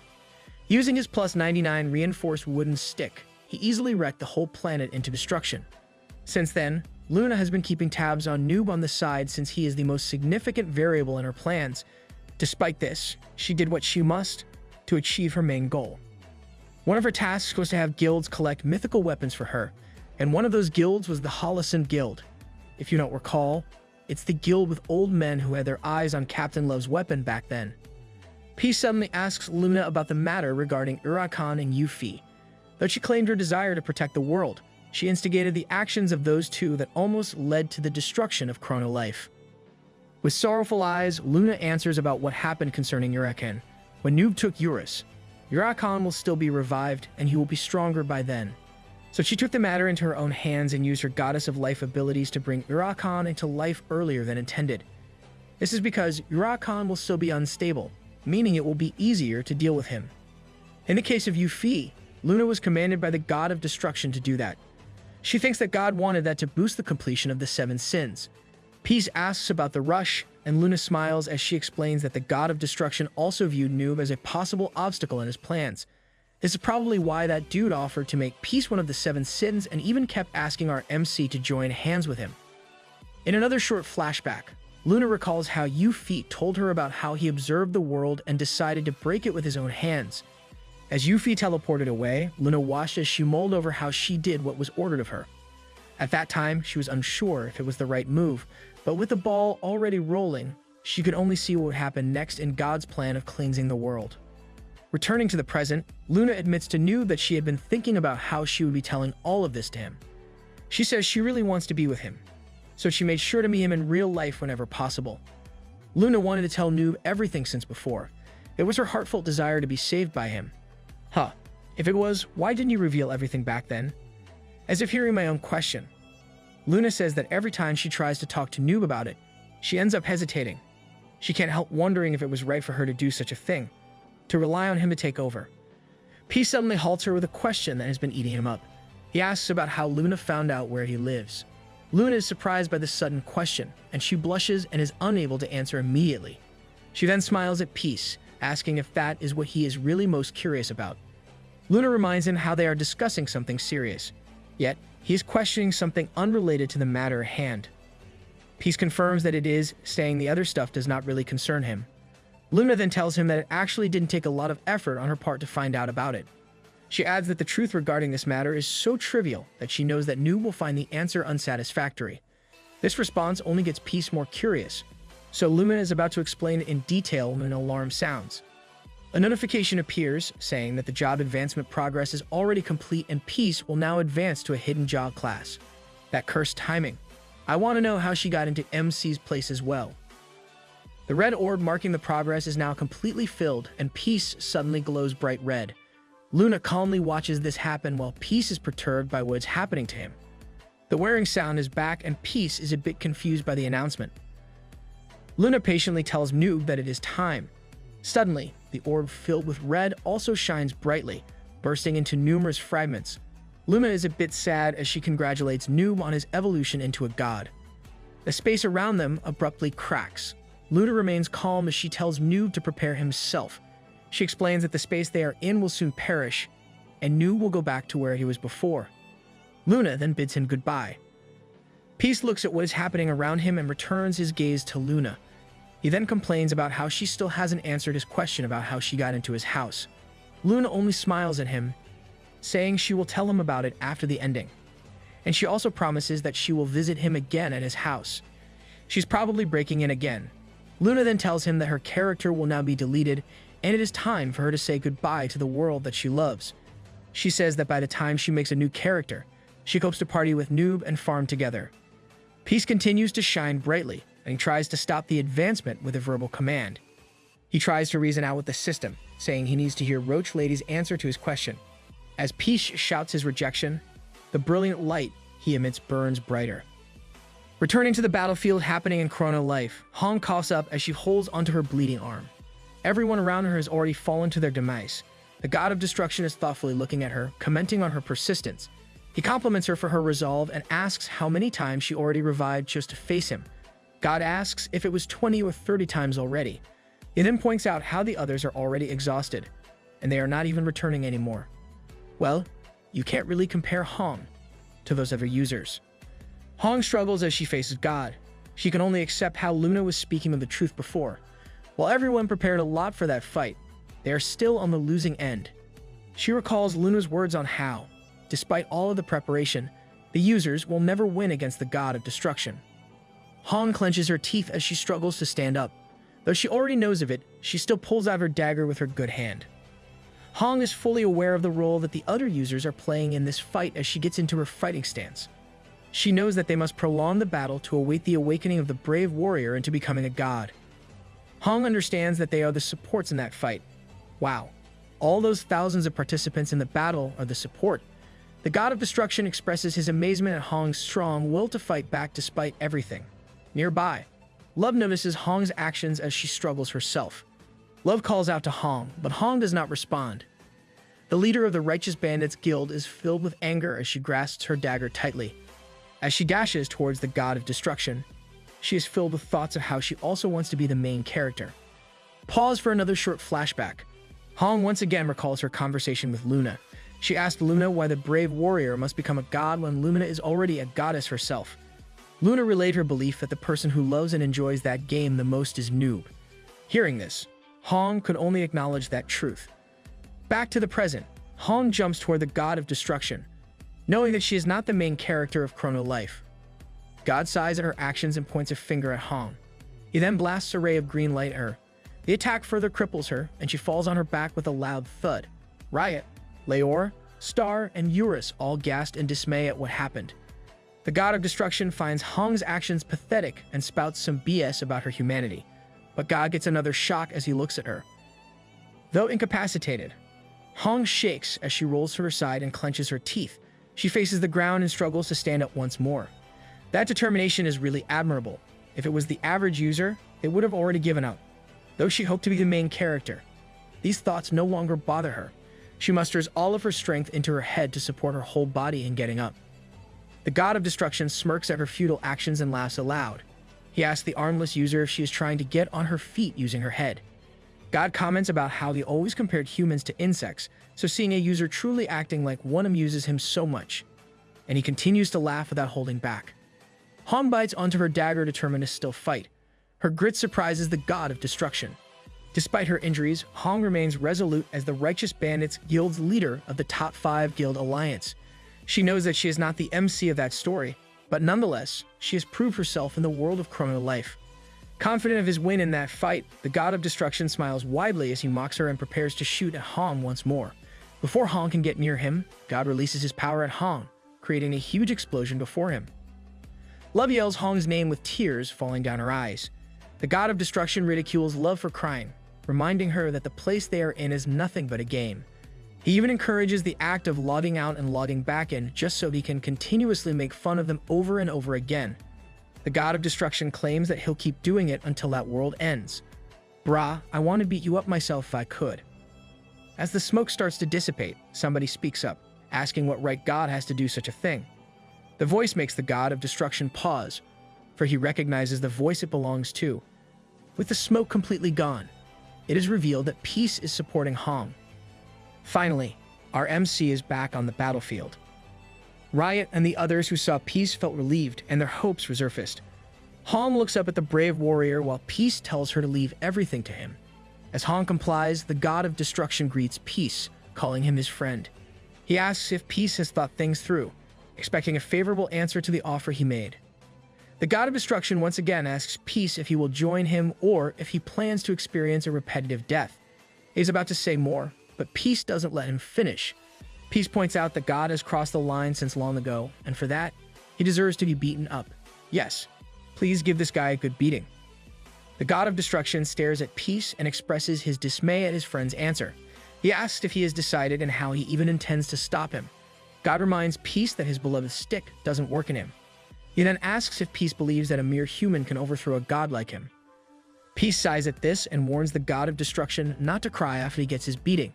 Using his plus 99 reinforced wooden stick, he easily wrecked the whole planet into destruction. Since then, Luna has been keeping tabs on Noob on the side since he is the most significant variable in her plans. Despite this, she did what she must to achieve her main goal. One of her tasks was to have guilds collect mythical weapons for her, and one of those guilds was the Holocene Guild. If you don't recall, it's the guild with old men who had their eyes on Captain Love's weapon back then. Peace suddenly asks Luna about the matter regarding Urakan and Yuffie. Though she claimed her desire to protect the world, she instigated the actions of those two that almost led to the destruction of Chrono Life. With sorrowful eyes, Luna answers about what happened concerning Urakan. When Noob took Eurus, Urakan will still be revived and he will be stronger by then. So she took the matter into her own hands and used her Goddess of Life abilities to bring Urakan into life earlier than intended. This is because Urakan will still be unstable, meaning it will be easier to deal with him. In the case of Yuffie, Luna was commanded by the god of destruction to do that. She thinks that God wanted that to boost the completion of the 7 sins. Peace asks about the rush, and Luna smiles as she explains that the god of destruction also viewed Noob as a possible obstacle in his plans. This is probably why that dude offered to make Peace one of the 7 sins and even kept asking our MC to join hands with him. In another short flashback, Luna recalls how Yuffie told her about how he observed the world and decided to break it with his own hands. As Yuffie teleported away, Luna watched as she mulled over how she did what was ordered of her. At that time, she was unsure if it was the right move, But with the ball already rolling, she could only see what would happen next in God's plan of cleansing the world. Returning to the present, Luna admits to Noob that she had been thinking about how she would be telling all of this to him. She says she really wants to be with him, so she made sure to meet him in real life whenever possible. Luna wanted to tell Noob everything since before. It was her heartfelt desire to be saved by him. If it was, why didn't you reveal everything back then? As if hearing my own question. Luna says that every time she tries to talk to Noob about it, she ends up hesitating. She can't help wondering if it was right for her to do such a thing, to rely on him to take over. P suddenly halts her with a question that has been eating him up. He asks about how Luna found out where he lives. Luna is surprised by this sudden question, and she blushes and is unable to answer immediately. She then smiles at Peace, asking if that is what he is really most curious about. Luna reminds him how they are discussing something serious, yet he is questioning something unrelated to the matter at hand. Peace confirms that it is, saying the other stuff does not really concern him. Luna then tells him that it actually didn't take a lot of effort on her part to find out about it. She adds that the truth regarding this matter is so trivial that she knows that Noob will find the answer unsatisfactory. This response only gets Peace more curious, so Luna is about to explain it in detail when an alarm sounds. A notification appears, saying that the job advancement progress is already complete and Peace will now advance to a hidden job class. That cursed timing. I want to know how she got into MC's place as well. The red orb marking the progress is now completely filled and Peace suddenly glows bright red. Luna calmly watches this happen while Peace is perturbed by what is happening to him. The whirring sound is back and Peace is a bit confused by the announcement. Luna patiently tells Noob that it is time. Suddenly, the orb filled with red also shines brightly, bursting into numerous fragments. Luna is a bit sad as she congratulates Noob on his evolution into a god. The space around them abruptly cracks. Luna remains calm as she tells Noob to prepare himself. She explains that the space they are in will soon perish, and Noob will go back to where he was before. Luna then bids him goodbye. Peace looks at what is happening around him and returns his gaze to Luna. He then complains about how she still hasn't answered his question about how she got into his house. Luna only smiles at him, saying she will tell him about it after the ending. And she also promises that she will visit him again at his house. She's probably breaking in again. Luna then tells him that her character will now be deleted, and it is time for her to say goodbye to the world that she loves. She says that by the time she makes a new character, she hopes to party with Noob and farm together. Peace continues to shine brightly, and he tries to stop the advancement with a verbal command. He tries to reason out with the system, saying he needs to hear Roach Lady's answer to his question. As Peace shouts his rejection, the brilliant light he emits burns brighter. Returning to the battlefield happening in Chrono Life, Hong coughs up as she holds onto her bleeding arm. Everyone around her has already fallen to their demise. The god of destruction is thoughtfully looking at her, commenting on her persistence. He compliments her for her resolve and asks how many times she already revived just to face him. God asks if it was 20 or 30 times already. He then points out how the others are already exhausted, and they are not even returning anymore. Well, you can't really compare Hong to those other users. Hong struggles as she faces God. She can only accept how Luna was speaking of the truth before. While everyone prepared a lot for that fight, they are still on the losing end. She recalls Luna's words on how, despite all of the preparation, the users will never win against the god of destruction. Hong clenches her teeth as she struggles to stand up. Though she already knows of it, she still pulls out her dagger with her good hand. Hong is fully aware of the role that the other users are playing in this fight as she gets into her fighting stance. She knows that they must prolong the battle to await the awakening of the brave warrior into becoming a god. Hong understands that they are the supports in that fight. Wow, all those thousands of participants in the battle are the support. The god of destruction expresses his amazement at Hong's strong will to fight back despite everything. Nearby, Love notices Hong's actions as she struggles herself. Love calls out to Hong, but Hong does not respond. The leader of the Righteous Bandits Guild is filled with anger as she grasps her dagger tightly. As she dashes towards the god of destruction, she is filled with thoughts of how she also wants to be the main character. Pause for another short flashback. Hong once again recalls her conversation with Luna. She asked Luna why the brave warrior must become a god when Luna is already a goddess herself. Luna relayed her belief that the person who loves and enjoys that game the most is Noob. Hearing this, Hong could only acknowledge that truth. Back to the present, Hong jumps toward the god of destruction, knowing that she is not the main character of Chrono Life. God sighs at her actions and points a finger at Hong. He then blasts a ray of green light at her. The attack further cripples her, and she falls on her back with a loud thud. Riot, Leor, Star, and Eurus all gasped in dismay at what happened. The god of destruction finds Hong's actions pathetic and spouts some BS about her humanity, but God gets another shock as he looks at her. Though incapacitated, Hong shakes as she rolls to her side and clenches her teeth. She faces the ground and struggles to stand up once more. That determination is really admirable. If it was the average user, it would have already given up. Though she hoped to be the main character, these thoughts no longer bother her. She musters all of her strength into her head to support her whole body in getting up. The god of destruction smirks at her futile actions and laughs aloud. He asks the armless user if she is trying to get on her feet using her head. God comments about how he always compared humans to insects, so seeing a user truly acting like one amuses him so much. And he continues to laugh without holding back. Hong bites onto her dagger, determined to still fight. Her grit surprises the god of destruction. Despite her injuries, Hong remains resolute as the Righteous Bandits Guild's leader of the top 5 guild alliance. She knows that she is not the MC of that story, but nonetheless, she has proved herself in the world of Chrono Life. Confident of his win in that fight, the god of destruction smiles widely as he mocks her and prepares to shoot at Hong once more. Before Hong can get near him, God releases his power at Hong, creating a huge explosion before him. Love yells Hong's name with tears falling down her eyes. The god of destruction ridicules Love for crying, reminding her that the place they are in is nothing but a game. He even encourages the act of logging out and logging back in just so he can continuously make fun of them over and over again. The god of destruction claims that he'll keep doing it until that world ends. Brah, I want to beat you up myself if I could. As the smoke starts to dissipate, somebody speaks up, asking what right god has to do such a thing. The voice makes the god of destruction pause, for he recognizes the voice it belongs to. With the smoke completely gone, it is revealed that Peace is supporting Hong. Finally, our MC is back on the battlefield. Riot and the others who saw Peace felt relieved and their hopes resurfaced. Hong looks up at the brave warrior while Peace tells her to leave everything to him. As Hong complies, the god of destruction greets Peace, calling him his friend. He asks if Peace has thought things through, expecting a favorable answer to the offer he made. The god of destruction once again asks Peace if he will join him or if he plans to experience a repetitive death. He's about to say more, but Peace doesn't let him finish. Peace points out that God has crossed the line since long ago, and for that, he deserves to be beaten up. Yes, please give this guy a good beating. The god of destruction stares at Peace and expresses his dismay at his friend's answer. He asks if he has decided and how he even intends to stop him. God reminds Peace that his beloved stick doesn't work in him. He then asks if Peace believes that a mere human can overthrow a god like him. Peace sighs at this and warns the god of destruction not to cry after he gets his beating.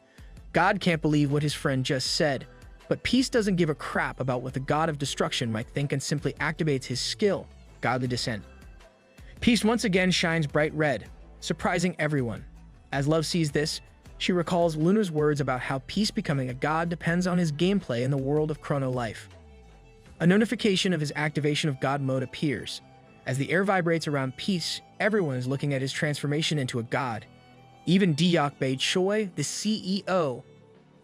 God can't believe what his friend just said, but Peace doesn't give a crap about what the god of destruction might think and simply activates his skill, Godly Descent. Peace once again shines bright red, surprising everyone. As Love sees this, she recalls Luna's words about how Peace becoming a god depends on his gameplay in the world of Chrono Life. A notification of his activation of God mode appears. As the air vibrates around Peace, everyone is looking at his transformation into a god. Even Deokbae Choi, the CEO,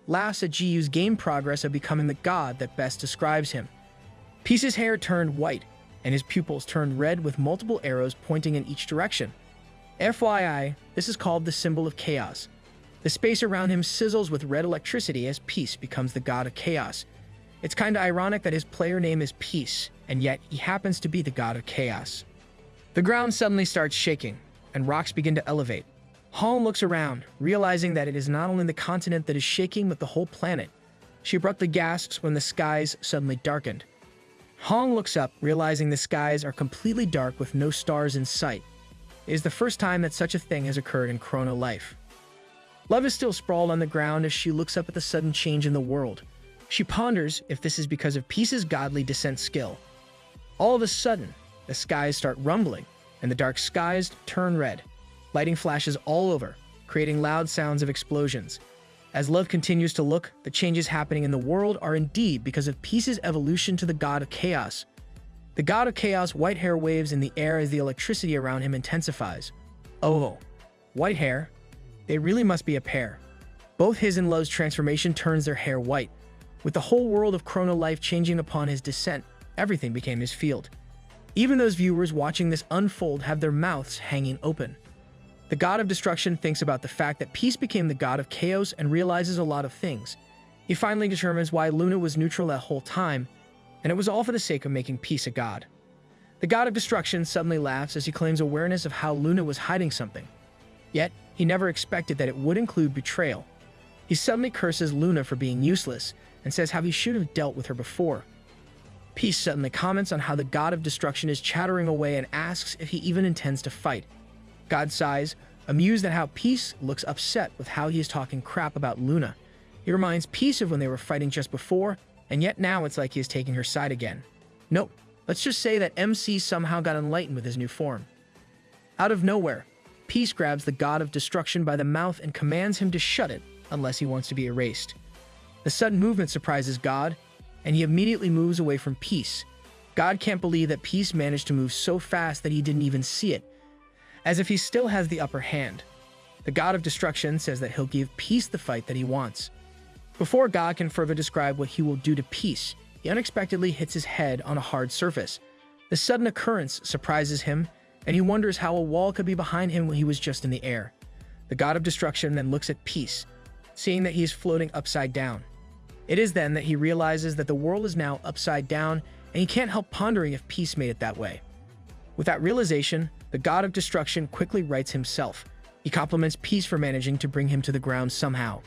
laughs at Jiyu's game progress of becoming the god that best describes him. Peace's hair turned white, and his pupils turned red with multiple arrows pointing in each direction. FYI, this is called the symbol of chaos. The space around him sizzles with red electricity as Peace becomes the god of chaos. It's kinda ironic that his player name is Peace, and yet he happens to be the god of chaos. The ground suddenly starts shaking, and rocks begin to elevate. Hong looks around, realizing that it is not only the continent that is shaking but the whole planet. She abruptly gasps when the skies suddenly darkened. Hong looks up, realizing the skies are completely dark with no stars in sight. It is the first time that such a thing has occurred in Chrono Life. Love is still sprawled on the ground as she looks up at the sudden change in the world. She ponders if this is because of Peace's godly descent skill. All of a sudden, the skies start rumbling, and the dark skies turn red. Lighting flashes all over, creating loud sounds of explosions. As Love continues to look, the changes happening in the world are indeed because of Peace's evolution to the god of chaos. The god of chaos' white hair waves in the air as the electricity around him intensifies. Oh, white hair? They really must be a pair. Both his and Love's transformation turns their hair white. With the whole world of Chrono Life changing upon his descent, everything became his field. Even those viewers watching this unfold have their mouths hanging open. The god of destruction thinks about the fact that peace became the god of chaos and realizes a lot of things. He finally determines why Luna was neutral that whole time, and it was all for the sake of making peace a god. The god of destruction suddenly laughs as he claims awareness of how Luna was hiding something. Yet, he never expected that it would include betrayal. He suddenly curses Luna for being useless and says how he should have dealt with her before. Peace suddenly comments on how the god of destruction is chattering away and asks if he even intends to fight. God sighs, amused at how Peace looks upset with how he is talking crap about Luna. He reminds Peace of when they were fighting just before, and yet now it's like he is taking her side again. Nope, let's just say that MC somehow got enlightened with his new form. Out of nowhere, Peace grabs the god of destruction by the mouth and commands him to shut it unless he wants to be erased. The sudden movement surprises God, and he immediately moves away from Peace. God can't believe that Peace managed to move so fast that he didn't even see it, as if he still has the upper hand. The god of destruction says that he'll give Peace the fight that he wants. Before God can further describe what he will do to Peace, he unexpectedly hits his head on a hard surface. The sudden occurrence surprises him, and he wonders how a wall could be behind him when he was just in the air. The god of destruction then looks at Peace, seeing that he is floating upside down. It is then that he realizes that the world is now upside down, and he can't help pondering if Peace made it that way. With that realization, the god of destruction quickly rights himself. He compliments Peace for managing to bring him to the ground somehow.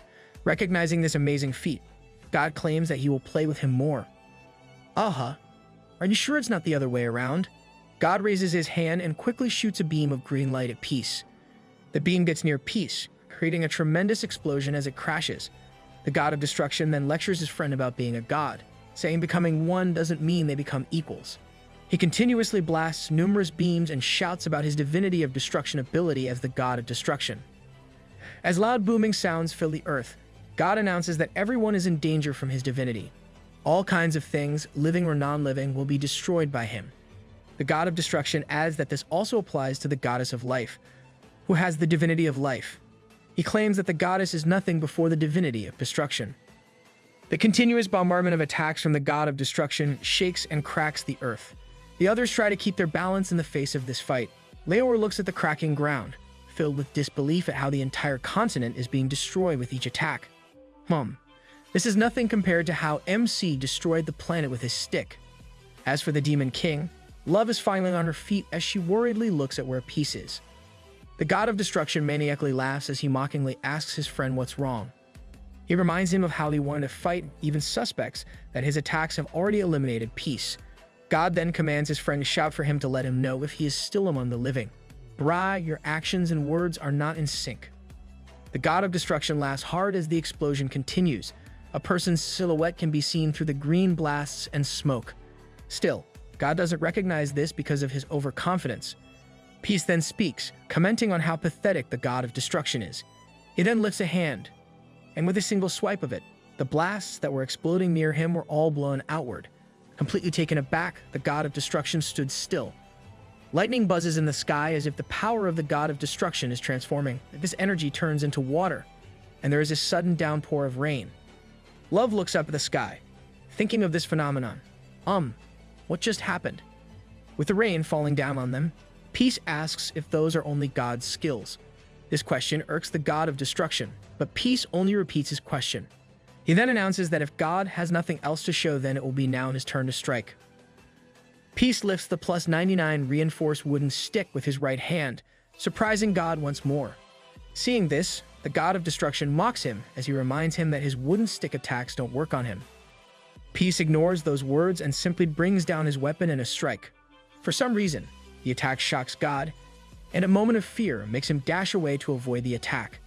Recognizing this amazing feat, God claims that he will play with him more. Are you sure it's not the other way around? God raises his hand and quickly shoots a beam of green light at Peace. The beam gets near Peace, creating a tremendous explosion as it crashes. The god of destruction then lectures his friend about being a god, saying becoming one doesn't mean they become equals. He continuously blasts numerous beams and shouts about his divinity of destruction ability as the god of destruction. As loud booming sounds fill the earth, God announces that everyone is in danger from his divinity. All kinds of things, living or non-living, will be destroyed by him. The god of destruction adds that this also applies to the goddess of life, who has the divinity of life. He claims that the goddess is nothing before the divinity of destruction. The continuous bombardment of attacks from the god of destruction shakes and cracks the earth. The others try to keep their balance in the face of this fight. Leor looks at the cracking ground, filled with disbelief at how the entire continent is being destroyed with each attack. This is nothing compared to how MC destroyed the planet with his stick. As for the Demon King, Love is finally on her feet as she worriedly looks at where Peace is. The god of destruction maniacally laughs as he mockingly asks his friend what's wrong. He reminds him of how he wanted to fight, even suspects that his attacks have already eliminated Peace. God then commands his friend to shout for him to let him know if he is still among the living. Brah, your actions and words are not in sync. The god of destruction laughs hard as the explosion continues. A person's silhouette can be seen through the green blasts and smoke. Still, God doesn't recognize this because of his overconfidence. Peace then speaks, commenting on how pathetic the god of destruction is. He then lifts a hand, and with a single swipe of it, the blasts that were exploding near him were all blown outward. Completely taken aback, the god of destruction stood still. Lightning buzzes in the sky as if the power of the god of destruction is transforming. This energy turns into water, and there is a sudden downpour of rain. Love looks up at the sky, thinking of this phenomenon. What just happened? With the rain falling down on them, Peace asks if those are only God's skills. This question irks the god of destruction, but Peace only repeats his question. He then announces that if God has nothing else to show, then it will be now his turn to strike. Peace lifts the plus 99 reinforced wooden stick with his right hand, surprising God once more. Seeing this, the god of destruction mocks him as he reminds him that his wooden stick attacks don't work on him. Peace ignores those words and simply brings down his weapon in a strike. For some reason, the attack shocks God, and a moment of fear makes him dash away to avoid the attack.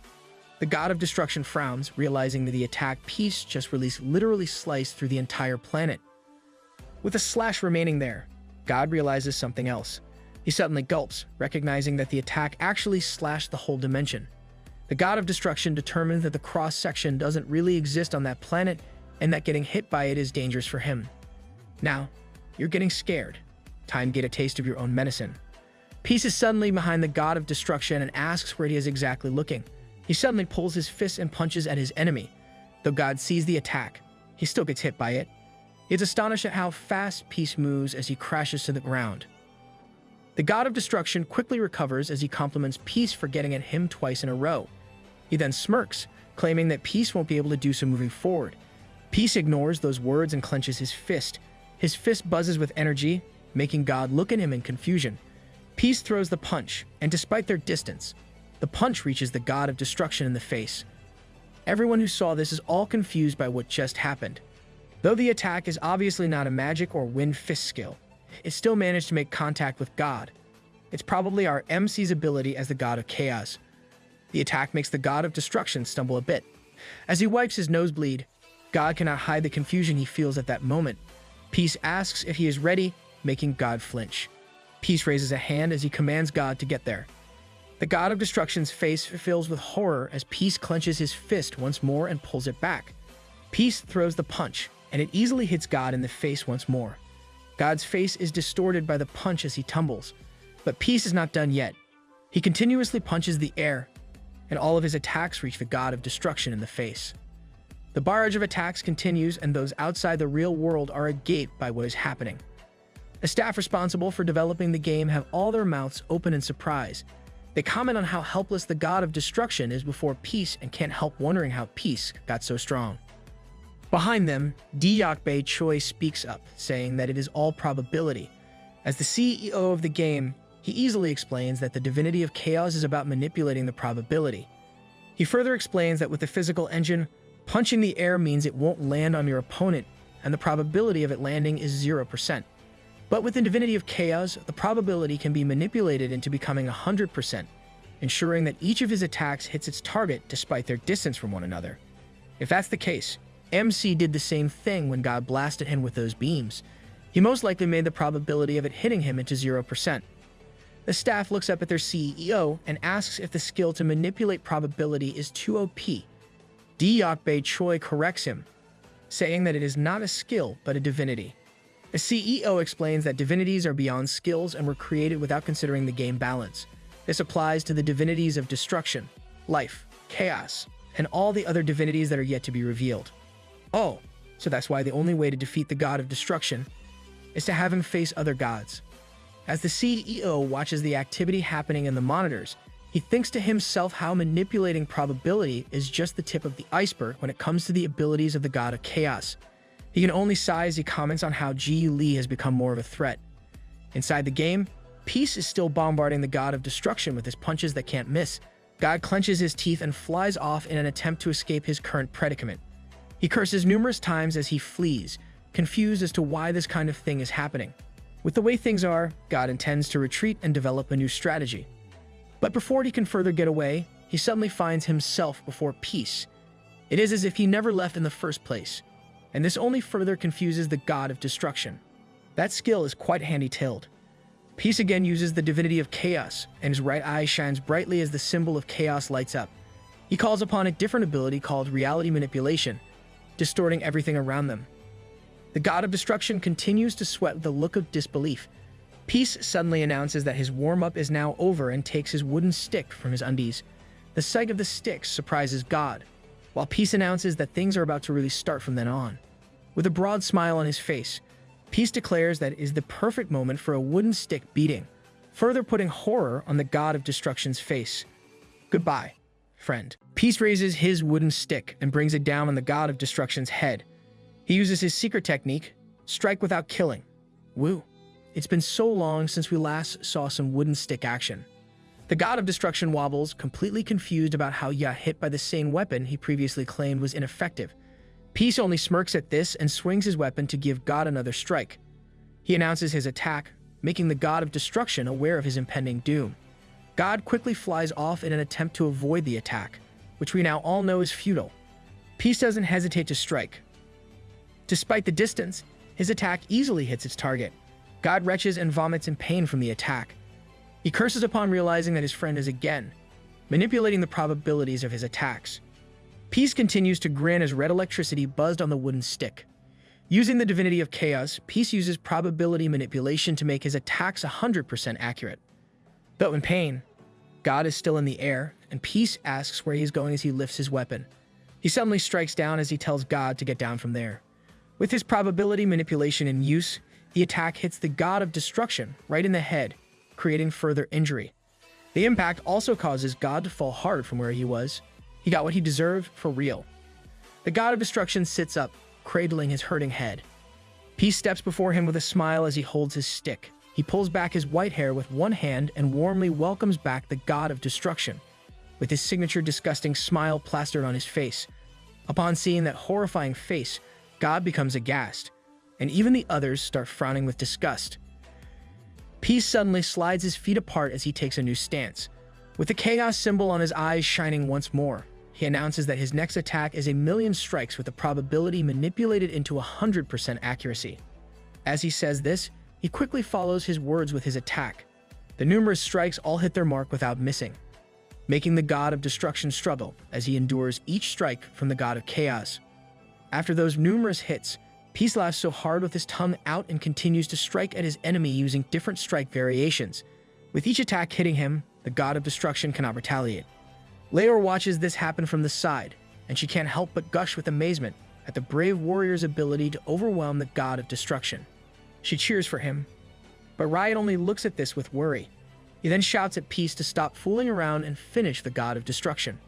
The god of destruction frowns, realizing that the attack Peace just released literally sliced through the entire planet. With a slash remaining there, God realizes something else. He suddenly gulps, recognizing that the attack actually slashed the whole dimension. The god of destruction determines that the cross-section doesn't really exist on that planet, and that getting hit by it is dangerous for him. Now, you're getting scared. Time to get a taste of your own medicine. Peace is suddenly behind the god of destruction and asks where he is exactly looking. He suddenly pulls his fist and punches at his enemy. Though God sees the attack, he still gets hit by it. He is astonished at how fast Peace moves as he crashes to the ground. The god of destruction quickly recovers as he compliments Peace for getting at him twice in a row. He then smirks, claiming that Peace won't be able to do so moving forward. Peace ignores those words and clenches his fist. His fist buzzes with energy, making God look at him in confusion. Peace throws the punch, and despite their distance, the punch reaches the god of destruction in the face. Everyone who saw this is all confused by what just happened. Though the attack is obviously not a magic or wind fist skill, it still managed to make contact with God. It's probably our MC's ability as the god of chaos. The attack makes the god of destruction stumble a bit. As he wipes his nosebleed, God cannot hide the confusion he feels at that moment. Peace asks if he is ready, making God flinch. Peace raises a hand as he commands God to get there. The god of destruction's face fills with horror as Peace clenches his fist once more and pulls it back. Peace throws the punch, and it easily hits God in the face once more. God's face is distorted by the punch as he tumbles, but Peace is not done yet. He continuously punches the air, and all of his attacks reach the god of destruction in the face. The barrage of attacks continues, and those outside the real world are agape by what is happening. The staff responsible for developing the game have all their mouths open in surprise. They comment on how helpless the god of destruction is before Peace and can't help wondering how Peace got so strong. Behind them, Deokbae Choi speaks up, saying that it is all probability. As the CEO of the game, he easily explains that the divinity of chaos is about manipulating the probability. He further explains that with the physical engine, punching the air means it won't land on your opponent, and the probability of it landing is 0%. But with the divinity of chaos, the probability can be manipulated into becoming 100%, ensuring that each of his attacks hits its target despite their distance from one another. If that's the case, MC did the same thing when God blasted him with those beams. He most likely made the probability of it hitting him into 0%. The staff looks up at their CEO and asks if the skill to manipulate probability is too OP. Deokbae Choi corrects him, saying that it is not a skill but a divinity. The CEO explains that divinities are beyond skills and were created without considering the game balance. This applies to the divinities of destruction, life, chaos, and all the other divinities that are yet to be revealed. Oh, so that's why the only way to defeat the god of destruction is to have him face other gods. As the CEO watches the activity happening in the monitors, he thinks to himself how manipulating probability is just the tip of the iceberg when it comes to the abilities of the god of chaos. He can only sigh as he comments on how Ji Lee has become more of a threat. Inside the game, Peace is still bombarding the god of destruction with his punches that can't miss. God clenches his teeth and flies off in an attempt to escape his current predicament. He curses numerous times as he flees, confused as to why this kind of thing is happening. With the way things are, God intends to retreat and develop a new strategy. But before he can further get away, he suddenly finds himself before Peace. It is as if he never left in the first place, and this only further confuses the god of destruction. That skill is quite handy-tailed. Peace again uses the divinity of chaos, and his right eye shines brightly as the symbol of chaos lights up. He calls upon a different ability called reality manipulation, distorting everything around them. The god of destruction continues to sweat with a look of disbelief. Peace suddenly announces that his warm-up is now over and takes his wooden stick from his undies. The sight of the stick surprises God, while Peace announces that things are about to really start from then on. With a broad smile on his face, Peace declares that it is the perfect moment for a wooden stick beating, further putting horror on the god of destruction's face. Goodbye, friend. Peace raises his wooden stick and brings it down on the god of destruction's head. He uses his secret technique, strike without killing. Woo. It's been so long since we last saw some wooden stick action. The god of destruction wobbles, completely confused about how Ya hit by the same weapon he previously claimed was ineffective. Peace only smirks at this and swings his weapon to give God another strike. He announces his attack, making the god of destruction aware of his impending doom. God quickly flies off in an attempt to avoid the attack, which we now all know is futile. Peace doesn't hesitate to strike. Despite the distance, his attack easily hits its target. God retches and vomits in pain from the attack. He curses upon realizing that his friend is again manipulating the probabilities of his attacks. Peace continues to grin as red electricity buzzed on the wooden stick. Using the divinity of chaos, Peace uses probability manipulation to make his attacks 100% accurate. Though in pain, God is still in the air, and Peace asks where he is going as he lifts his weapon. He suddenly strikes down as he tells God to get down from there. With his probability manipulation in use, the attack hits the god of destruction right in the head. creating further injury. The impact also causes God to fall hard from where he was. He got what he deserved for real. The god of destruction sits up, cradling his hurting head. Peace steps before him with a smile as he holds his stick. He pulls back his white hair with one hand and warmly welcomes back the god of destruction, with his signature disgusting smile plastered on his face. Upon seeing that horrifying face, God becomes aghast, and even the others start frowning with disgust. Peace suddenly slides his feet apart as he takes a new stance. With the chaos symbol on his eyes shining once more, he announces that his next attack is 1,000,000 strikes with the probability manipulated into 100% accuracy. As he says this, he quickly follows his words with his attack. The numerous strikes all hit their mark without missing, making the god of destruction struggle as he endures each strike from the god of chaos. After those numerous hits, Peace laughs so hard with his tongue out and continues to strike at his enemy using different strike variations. With each attack hitting him, the god of destruction cannot retaliate. Leor watches this happen from the side, and she can't help but gush with amazement at the brave warrior's ability to overwhelm the god of destruction. She cheers for him, but Riot only looks at this with worry. He then shouts at Peace to stop fooling around and finish the god of destruction.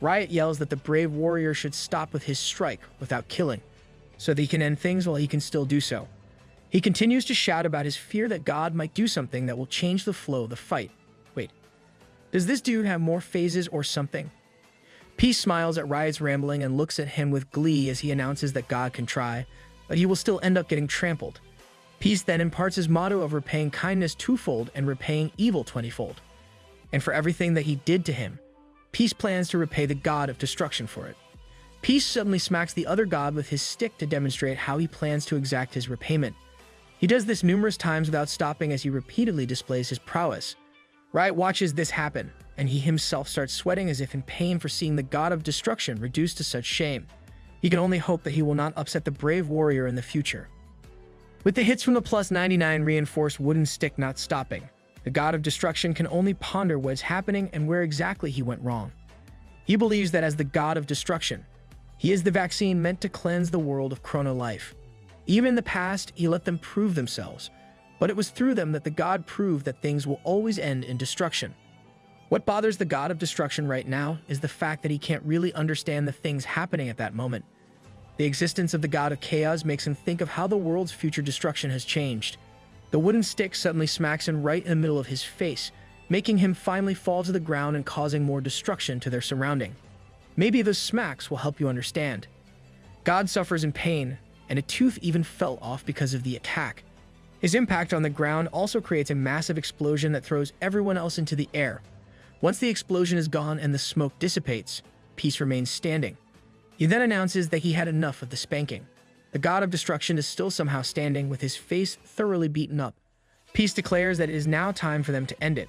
Riot yells that the brave warrior should stop with his strike without killing, so that he can end things while he can still do so. He continues to shout about his fear that God might do something that will change the flow of the fight. Wait, does this dude have more phases or something? Peace smiles at Riot's rambling and looks at him with glee as he announces that God can try, but he will still end up getting trampled. Peace then imparts his motto of repaying kindness twofold and repaying evil 20-fold. And for everything that he did to him, Peace plans to repay the god of destruction for it. Peace suddenly smacks the other god with his stick to demonstrate how he plans to exact his repayment. He does this numerous times without stopping as he repeatedly displays his prowess. Riot watches this happen, and he himself starts sweating as if in pain for seeing the god of destruction reduced to such shame. He can only hope that he will not upset the brave warrior in the future. With the hits from the plus 99 reinforced wooden stick not stopping, the god of destruction can only ponder what's happening and where exactly he went wrong. He believes that as the god of destruction, he is the vaccine meant to cleanse the world of chrono life. Even in the past, he let them prove themselves, but it was through them that the god proved that things will always end in destruction. What bothers the god of destruction right now is the fact that he can't really understand the things happening at that moment. The existence of the god of chaos makes him think of how the world's future destruction has changed. The wooden stick suddenly smacks him right in the middle of his face, making him finally fall to the ground and causing more destruction to their surrounding. Maybe those smacks will help you understand. God suffers in pain, and a tooth even fell off because of the attack. His impact on the ground also creates a massive explosion that throws everyone else into the air. Once the explosion is gone and the smoke dissipates, Peace remains standing. He then announces that he had enough of the spanking. The god of destruction is still somehow standing with his face thoroughly beaten up. Peace declares that it is now time for them to end it.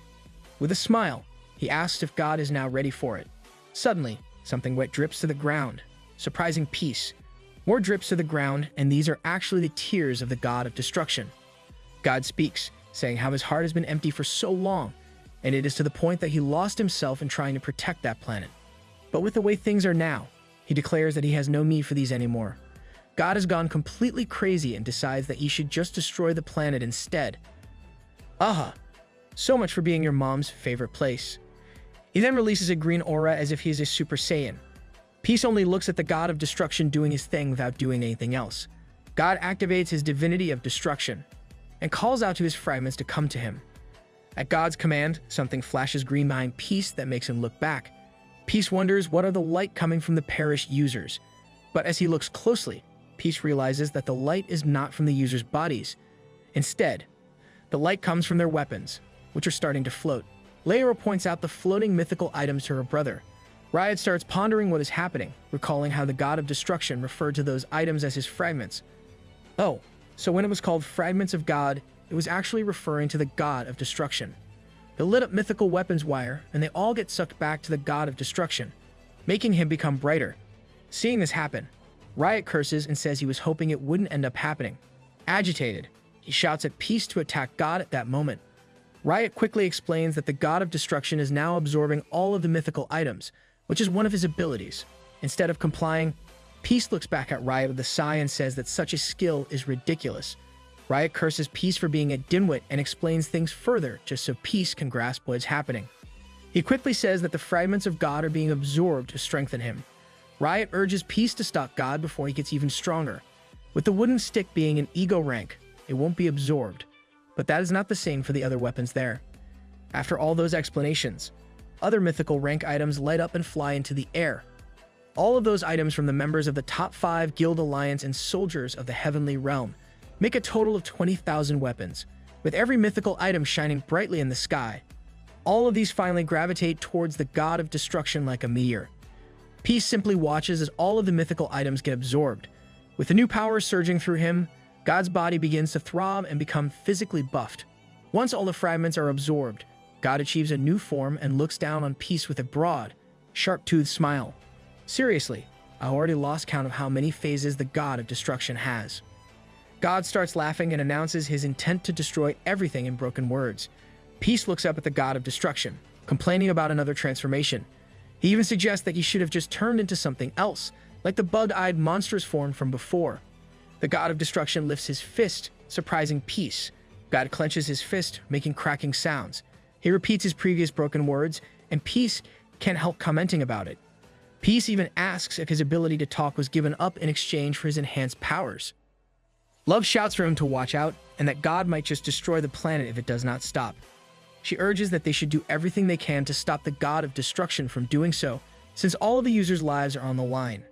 With a smile, he asks if God is now ready for it. Suddenly, something wet drips to the ground, surprising Peace. More drips to the ground, and these are actually the tears of the god of destruction. God speaks, saying how his heart has been empty for so long, and it is to the point that he lost himself in trying to protect that planet. But with the way things are now, he declares that he has no need for these anymore. God has gone completely crazy and decides that he should just destroy the planet instead. Aha! So much for being your mom's favorite place. He then releases a green aura as if he is a Super Saiyan. Peace only looks at the god of destruction doing his thing without doing anything else. God activates his divinity of destruction and calls out to his fragments to come to him. At God's command, something flashes green behind Peace that makes him look back. Peace wonders what are the light coming from the perished users. But as he looks closely, Peace realizes that the light is not from the users' bodies. Instead, the light comes from their weapons, which are starting to float. Leora points out the floating mythical items to her brother. Riot starts pondering what is happening, recalling how the god of destruction referred to those items as his fragments. Oh, so when it was called Fragments of God, it was actually referring to the god of destruction. They lit up mythical weapons wire, and they all get sucked back to the god of destruction, making him become brighter. Seeing this happen, Riot curses and says he was hoping it wouldn't end up happening. Agitated, he shouts at Peace to attack God at that moment. Riot quickly explains that the god of destruction is now absorbing all of the mythical items, which is one of his abilities. Instead of complying, Peace looks back at Riot with a sigh and says that such a skill is ridiculous. Riot curses Peace for being a dimwit and explains things further just so Peace can grasp what is happening. He quickly says that the fragments of God are being absorbed to strengthen him. Riot urges Peace to stop God before he gets even stronger. With the wooden stick being an ego rank, it won't be absorbed, but that is not the same for the other weapons there. After all those explanations, other mythical rank items light up and fly into the air. All of those items from the members of the top 5 Guild Alliance and soldiers of the Heavenly Realm make a total of 20,000 weapons, with every mythical item shining brightly in the sky. All of these finally gravitate towards the God of Destruction like a meteor. Peace simply watches as all of the mythical items get absorbed. With the new power surging through him, God's body begins to throb and become physically buffed. Once all the fragments are absorbed, God achieves a new form and looks down on Peace with a broad, sharp-toothed smile. Seriously, I already lost count of how many phases the God of Destruction has. God starts laughing and announces his intent to destroy everything in broken words. Peace looks up at the God of Destruction, complaining about another transformation. He even suggests that he should have just turned into something else, like the bug-eyed monstrous form from before. The God of Destruction lifts his fist, surprising Peace. God clenches his fist, making cracking sounds. He repeats his previous broken words, and Peace can't help commenting about it. Peace even asks if his ability to talk was given up in exchange for his enhanced powers. Love shouts for him to watch out, and that God might just destroy the planet if it does not stop. She urges that they should do everything they can to stop the God of Destruction from doing so, since all of the users' lives are on the line.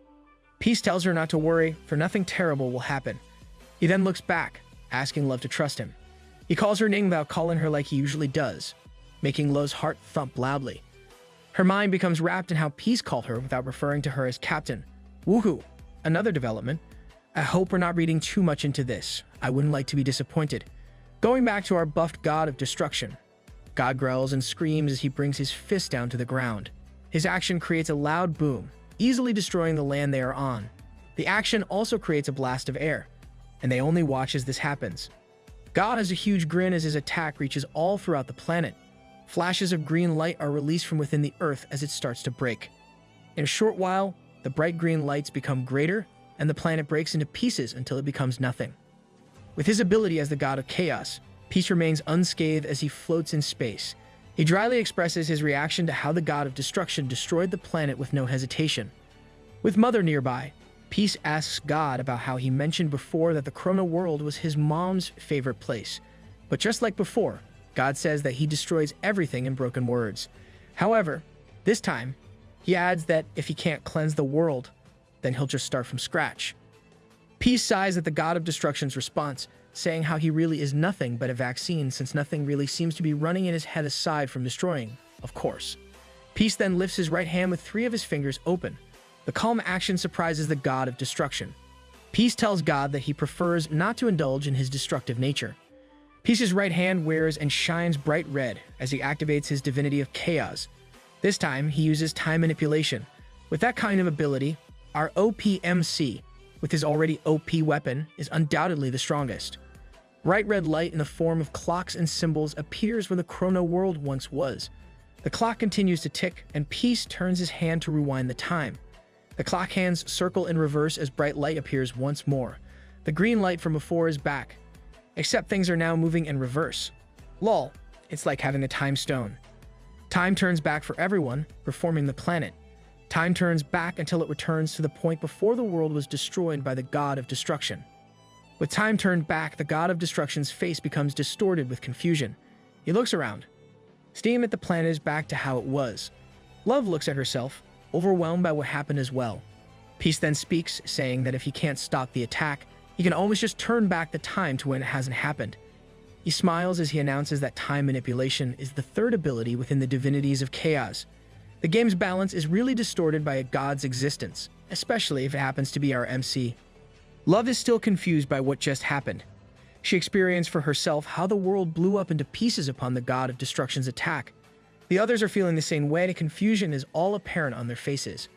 Peace tells her not to worry, for nothing terrible will happen. He then looks back, asking Love to trust him. He calls her name without calling her like he usually does, making Love's heart thump loudly. Her mind becomes wrapped in how Peace called her without referring to her as Captain. Woohoo! Another development. I hope we're not reading too much into this. I wouldn't like to be disappointed. Going back to our buffed God of Destruction. God growls and screams as he brings his fist down to the ground. His action creates a loud boom, easily destroying the land they are on. The action also creates a blast of air, and they only watch as this happens. God has a huge grin as his attack reaches all throughout the planet. Flashes of green light are released from within the earth as it starts to break. In a short while, the bright green lights become greater, and the planet breaks into pieces until it becomes nothing. With his ability as the God of Chaos, Peace remains unscathed as he floats in space. He dryly expresses his reaction to how the God of Destruction destroyed the planet with no hesitation. With Mother nearby, Peace asks God about how he mentioned before that the Chrono World was his mom's favorite place. But just like before, God says that he destroys everything in broken words. However, this time, he adds that if he can't cleanse the world, then he'll just start from scratch. Peace sighs at the God of Destruction's response, saying how he really is nothing but a vaccine since nothing really seems to be running in his head aside from destroying, of course. Peace then lifts his right hand with 3 of his fingers open. The calm action surprises the God of Destruction. Peace tells God that he prefers not to indulge in his destructive nature. Peace's right hand wears and shines bright red as he activates his divinity of chaos. This time, he uses time manipulation. With that kind of ability, our OPMC, with his already OP weapon, is undoubtedly the strongest. Bright red light in the form of clocks and symbols appears where the Chrono World once was. The clock continues to tick, and Peace turns his hand to rewind the time. The clock hands circle in reverse as bright light appears once more. The green light from before is back, except things are now moving in reverse. Lol, it's like having a time stone. Time turns back for everyone, reforming the planet. Time turns back until it returns to the point before the world was destroyed by the God of Destruction. With time turned back, the God of Destruction's face becomes distorted with confusion. He looks around. Steam at the planet is back to how it was. Love looks at herself, overwhelmed by what happened as well. Peace then speaks, saying that if he can't stop the attack, he can always just turn back the time to when it hasn't happened. He smiles as he announces that time manipulation is the 3rd ability within the divinities of chaos. The game's balance is really distorted by a god's existence, especially if it happens to be our MC. Love is still confused by what just happened. She experienced for herself how the world blew up into pieces upon the God of Destruction's attack. The others are feeling the same way, and confusion is all apparent on their faces.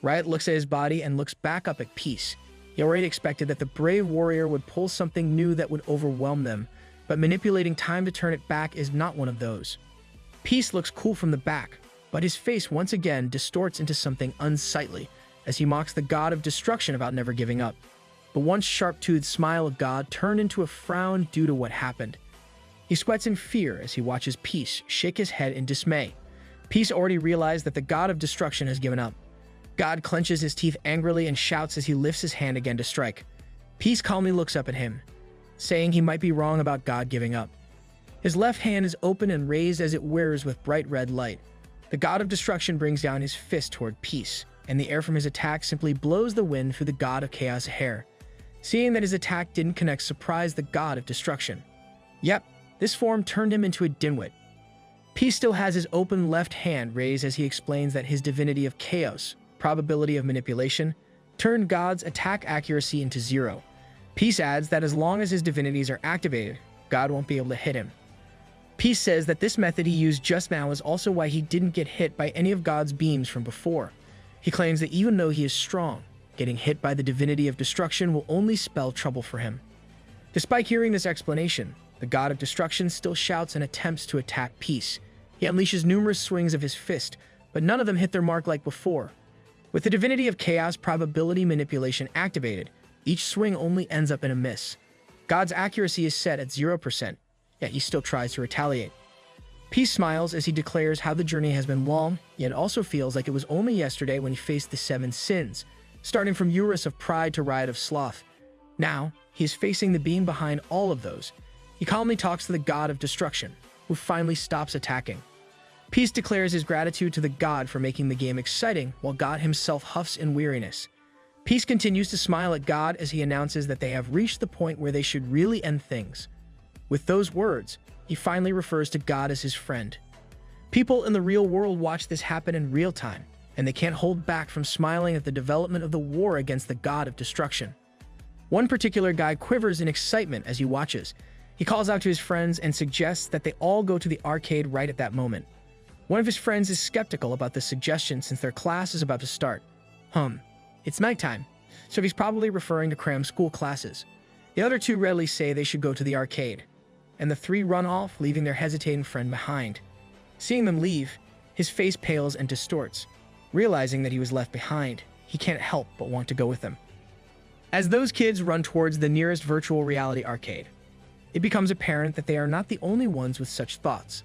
Riot looks at his body and looks back up at Peace. He already expected that the brave warrior would pull something new that would overwhelm them, but manipulating time to turn it back is not one of those. Peace looks cool from the back, but his face once again distorts into something unsightly as he mocks the God of Destruction about never giving up. The once sharp-toothed smile of God turned into a frown due to what happened. He sweats in fear as he watches Peace shake his head in dismay. Peace already realized that the god of destruction has given up. God clenches his teeth angrily and shouts as he lifts his hand again to strike. Peace calmly looks up at him, saying he might be wrong about God giving up. His left hand is open and raised as it whirs with bright red light. The god of destruction brings down his fist toward Peace, and the air from his attack simply blows the wind through the god of chaos hair. Seeing that his attack didn't connect surprised the god of destruction. Yep, this form turned him into a dimwit. Peace still has his open left hand raised as he explains that his divinity of chaos, probability of manipulation, turned God's attack accuracy into 0. Peace adds that as long as his divinities are activated, God won't be able to hit him. Peace says that this method he used just now is also why he didn't get hit by any of God's beams from before. He claims that even though he is strong, getting hit by the divinity of destruction will only spell trouble for him. Despite hearing this explanation, the god of destruction still shouts and attempts to attack Peace. He unleashes numerous swings of his fist, but none of them hit their mark like before. With the divinity of chaos probability manipulation activated, each swing only ends up in a miss. God's accuracy is set at 0%, yet he still tries to retaliate. Peace smiles as he declares how the journey has been long, yet also feels like it was only yesterday when he faced the 7 sins, starting from Urus of pride to Riot of sloth. Now, he is facing the being behind all of those. He calmly talks to the god of destruction, who finally stops attacking. Peace declares his gratitude to the god for making the game exciting, while God himself huffs in weariness. Peace continues to smile at God as he announces that they have reached the point where they should really end things. With those words, he finally refers to God as his friend. People in the real world watch this happen in real time, and they can't hold back from smiling at the development of the war against the god of destruction. One particular guy quivers in excitement as he watches. He calls out to his friends and suggests that they all go to the arcade right at that moment. One of his friends is skeptical about this suggestion since their class is about to start. It's nighttime, so he's probably referring to cram school classes. The other two readily say they should go to the arcade, and the 3 run off, leaving their hesitating friend behind. Seeing them leave, his face pales and distorts. Realizing that he was left behind, he can't help but want to go with them. As those kids run towards the nearest virtual reality arcade, it becomes apparent that they are not the only ones with such thoughts.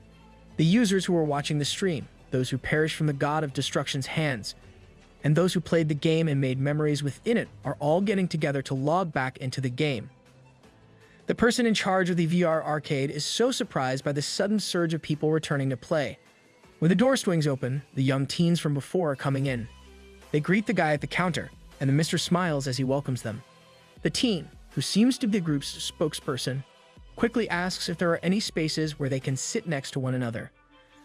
The users who are watching the stream, those who perished from the god of destruction's hands, and those who played the game and made memories within it are all getting together to log back into the game. The person in charge of the VR arcade is so surprised by the sudden surge of people returning to play. When the door swings open, the young teens from before are coming in. They greet the guy at the counter, and the mister smiles as he welcomes them. The teen, who seems to be the group's spokesperson, quickly asks if there are any spaces where they can sit next to one another.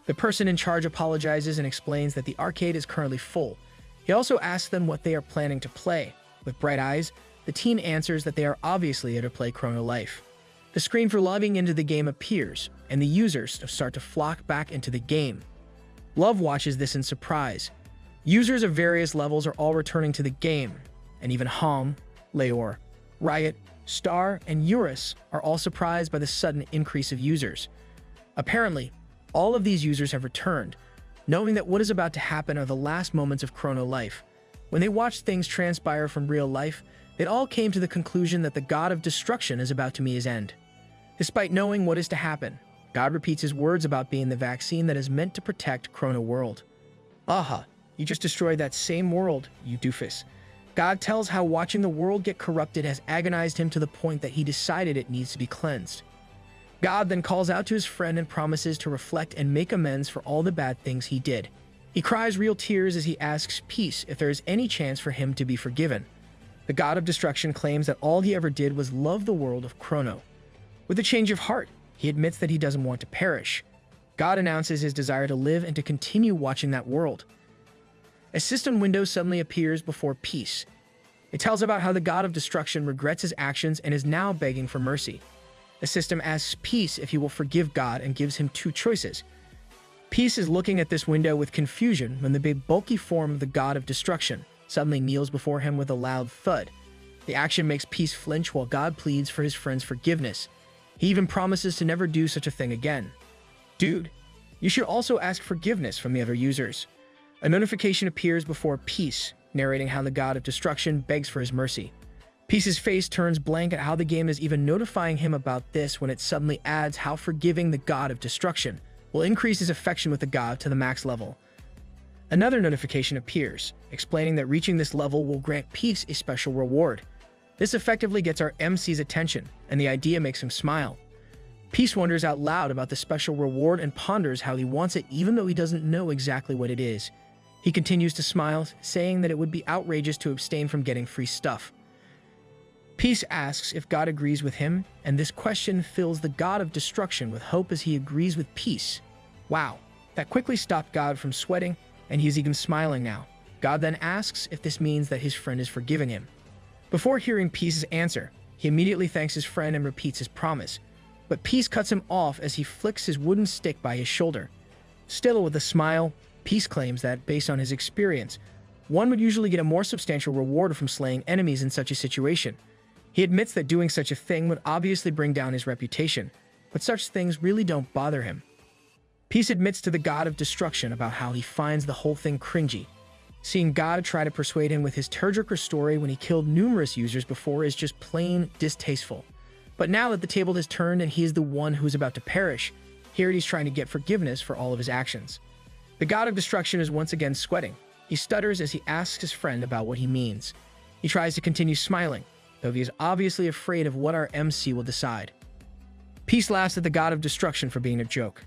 The person in charge apologizes and explains that the arcade is currently full. He also asks them what they are planning to play. With bright eyes, the teen answers that they are obviously here to play Chrono Life. The screen for logging into the game appears, and the users start to flock back into the game. Love watches this in surprise. Users of various levels are all returning to the game, and even Hong, Leor, Riot, Star, and Urus are all surprised by the sudden increase of users. Apparently, all of these users have returned, knowing that what is about to happen are the last moments of Chrono Life. When they watched things transpire from real life, they all came to the conclusion that the god of destruction is about to meet his end. Despite knowing what is to happen, God repeats his words about being the vaccine that is meant to protect Chrono World. Aha, you just destroyed that same world, you doofus. God tells how watching the world get corrupted has agonized him to the point that he decided it needs to be cleansed. God then calls out to his friend and promises to reflect and make amends for all the bad things he did. He cries real tears as he asks Peace if there is any chance for him to be forgiven. The god of destruction claims that all he ever did was love the world of Chrono. With a change of heart, he admits that he doesn't want to perish. God announces his desire to live and to continue watching that world. A system window suddenly appears before Peace. It tells about how the god of destruction regrets his actions and is now begging for mercy. The system asks Peace if he will forgive God and gives him 2 choices. Peace is looking at this window with confusion when the big bulky form of the god of destruction suddenly kneels before him with a loud thud. The action makes Peace flinch while God pleads for his friend's forgiveness. He even promises to never do such a thing again. Dude, you should also ask forgiveness from the other users. A notification appears before Peace, narrating how the god of destruction begs for his mercy. Peace's face turns blank at how the game is even notifying him about this when it suddenly adds how forgiving the god of destruction will increase his affection with the god to the max level. Another notification appears, explaining that reaching this level will grant Peace a special reward. This effectively gets our MC's attention, and the idea makes him smile. Peace wonders out loud about the special reward and ponders how he wants it even though he doesn't know exactly what it is. He continues to smile, saying that it would be outrageous to abstain from getting free stuff. Peace asks if God agrees with him, and this question fills the god of destruction with hope as he agrees with Peace. Wow, that quickly stopped God from sweating, and he is even smiling now. God then asks if this means that his friend is forgiving him. Before hearing Peace's answer, he immediately thanks his friend and repeats his promise. But Peace cuts him off as he flicks his wooden stick by his shoulder. Still with a smile, Peace claims that, based on his experience, one would usually get a more substantial reward from slaying enemies in such a situation. He admits that doing such a thing would obviously bring down his reputation, but such things really don't bother him. Peace admits to the god of destruction about how he finds the whole thing cringy. Seeing God try to persuade him with his tearjerker story when he killed numerous users before is just plain distasteful. But now that the table has turned and he is the one who is about to perish, here he's trying to get forgiveness for all of his actions. The god of destruction is once again sweating. He stutters as he asks his friend about what he means. He tries to continue smiling, though he is obviously afraid of what our MC will decide. Peace laughs at the god of destruction for being a joke.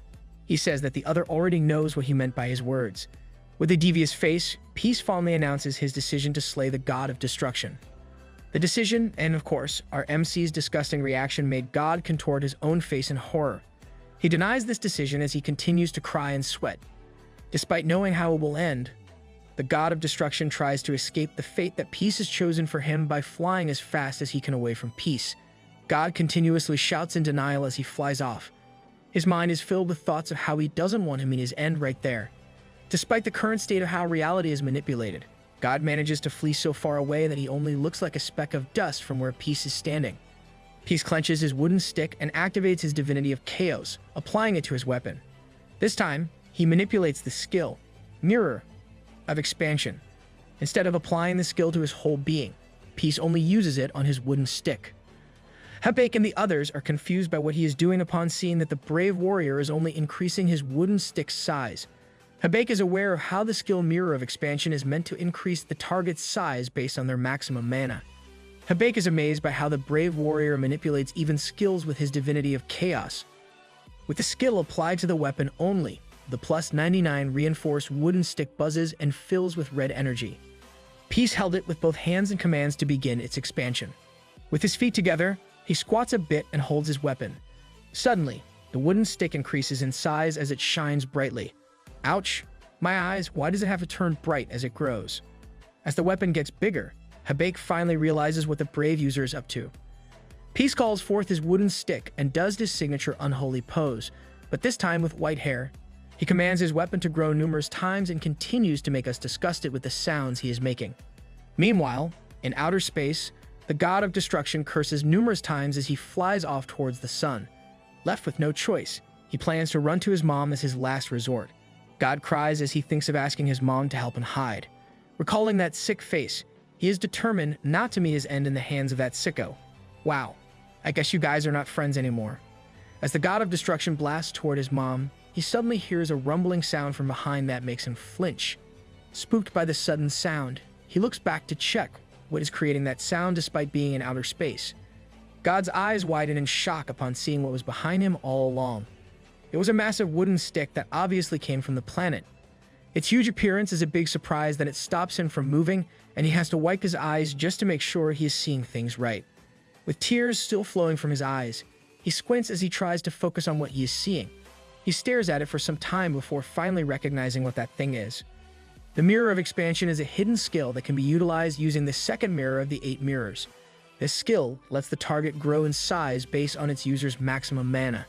He says that the other already knows what he meant by his words. With a devious face, Peace fondly announces his decision to slay the god of destruction. The decision, and of course, our MC's disgusting reaction made God contort his own face in horror. He denies this decision as he continues to cry and sweat. Despite knowing how it will end, the god of destruction tries to escape the fate that Peace has chosen for him by flying as fast as he can away from Peace. God continuously shouts in denial as he flies off. His mind is filled with thoughts of how he doesn't want him in his end right there. Despite the current state of how reality is manipulated, God manages to flee so far away that he only looks like a speck of dust from where Peace is standing. Peace clenches his wooden stick and activates his divinity of chaos, applying it to his weapon. This time, he manipulates the skill, Mirror, of expansion. Instead of applying the skill to his whole being, Peace only uses it on his wooden stick. Habake and the others are confused by what he is doing upon seeing that the brave warrior is only increasing his wooden stick's size. Habake is aware of how the skill Mirror of Expansion is meant to increase the target's size based on their maximum mana. Habake is amazed by how the brave warrior manipulates even skills with his divinity of chaos. With the skill applied to the weapon only, the plus 99 reinforced wooden stick buzzes and fills with red energy. Peace held it with both hands and commands to begin its expansion. With his feet together, he squats a bit and holds his weapon. Suddenly, the wooden stick increases in size as it shines brightly. Ouch! My eyes, why does it have to turn bright as it grows? As the weapon gets bigger, Habake finally realizes what the brave user is up to. Peace calls forth his wooden stick and does his signature unholy pose, but this time with white hair. He commands his weapon to grow numerous times and continues to make us disgusted with the sounds he is making. Meanwhile, in outer space, the god of destruction curses numerous times as he flies off towards the sun. Left with no choice, he plans to run to his mom as his last resort. God cries as he thinks of asking his mom to help him hide. Recalling that sick face, he is determined not to meet his end in the hands of that sicko. Wow, I guess you guys are not friends anymore. As the god of destruction blasts toward his mom, he suddenly hears a rumbling sound from behind that makes him flinch. Spooked by the sudden sound, he looks back to check what is creating that sound despite being in outer space. God's eyes widen in shock upon seeing what was behind him all along. It was a massive wooden stick that obviously came from the planet. Its huge appearance is a big surprise that it stops him from moving, and he has to wipe his eyes just to make sure he is seeing things right. With tears still flowing from his eyes, he squints as he tries to focus on what he is seeing. He stares at it for some time before finally recognizing what that thing is. The Mirror of Expansion is a hidden skill that can be utilized using the second mirror of the 8 mirrors. This skill lets the target grow in size based on its user's maximum mana.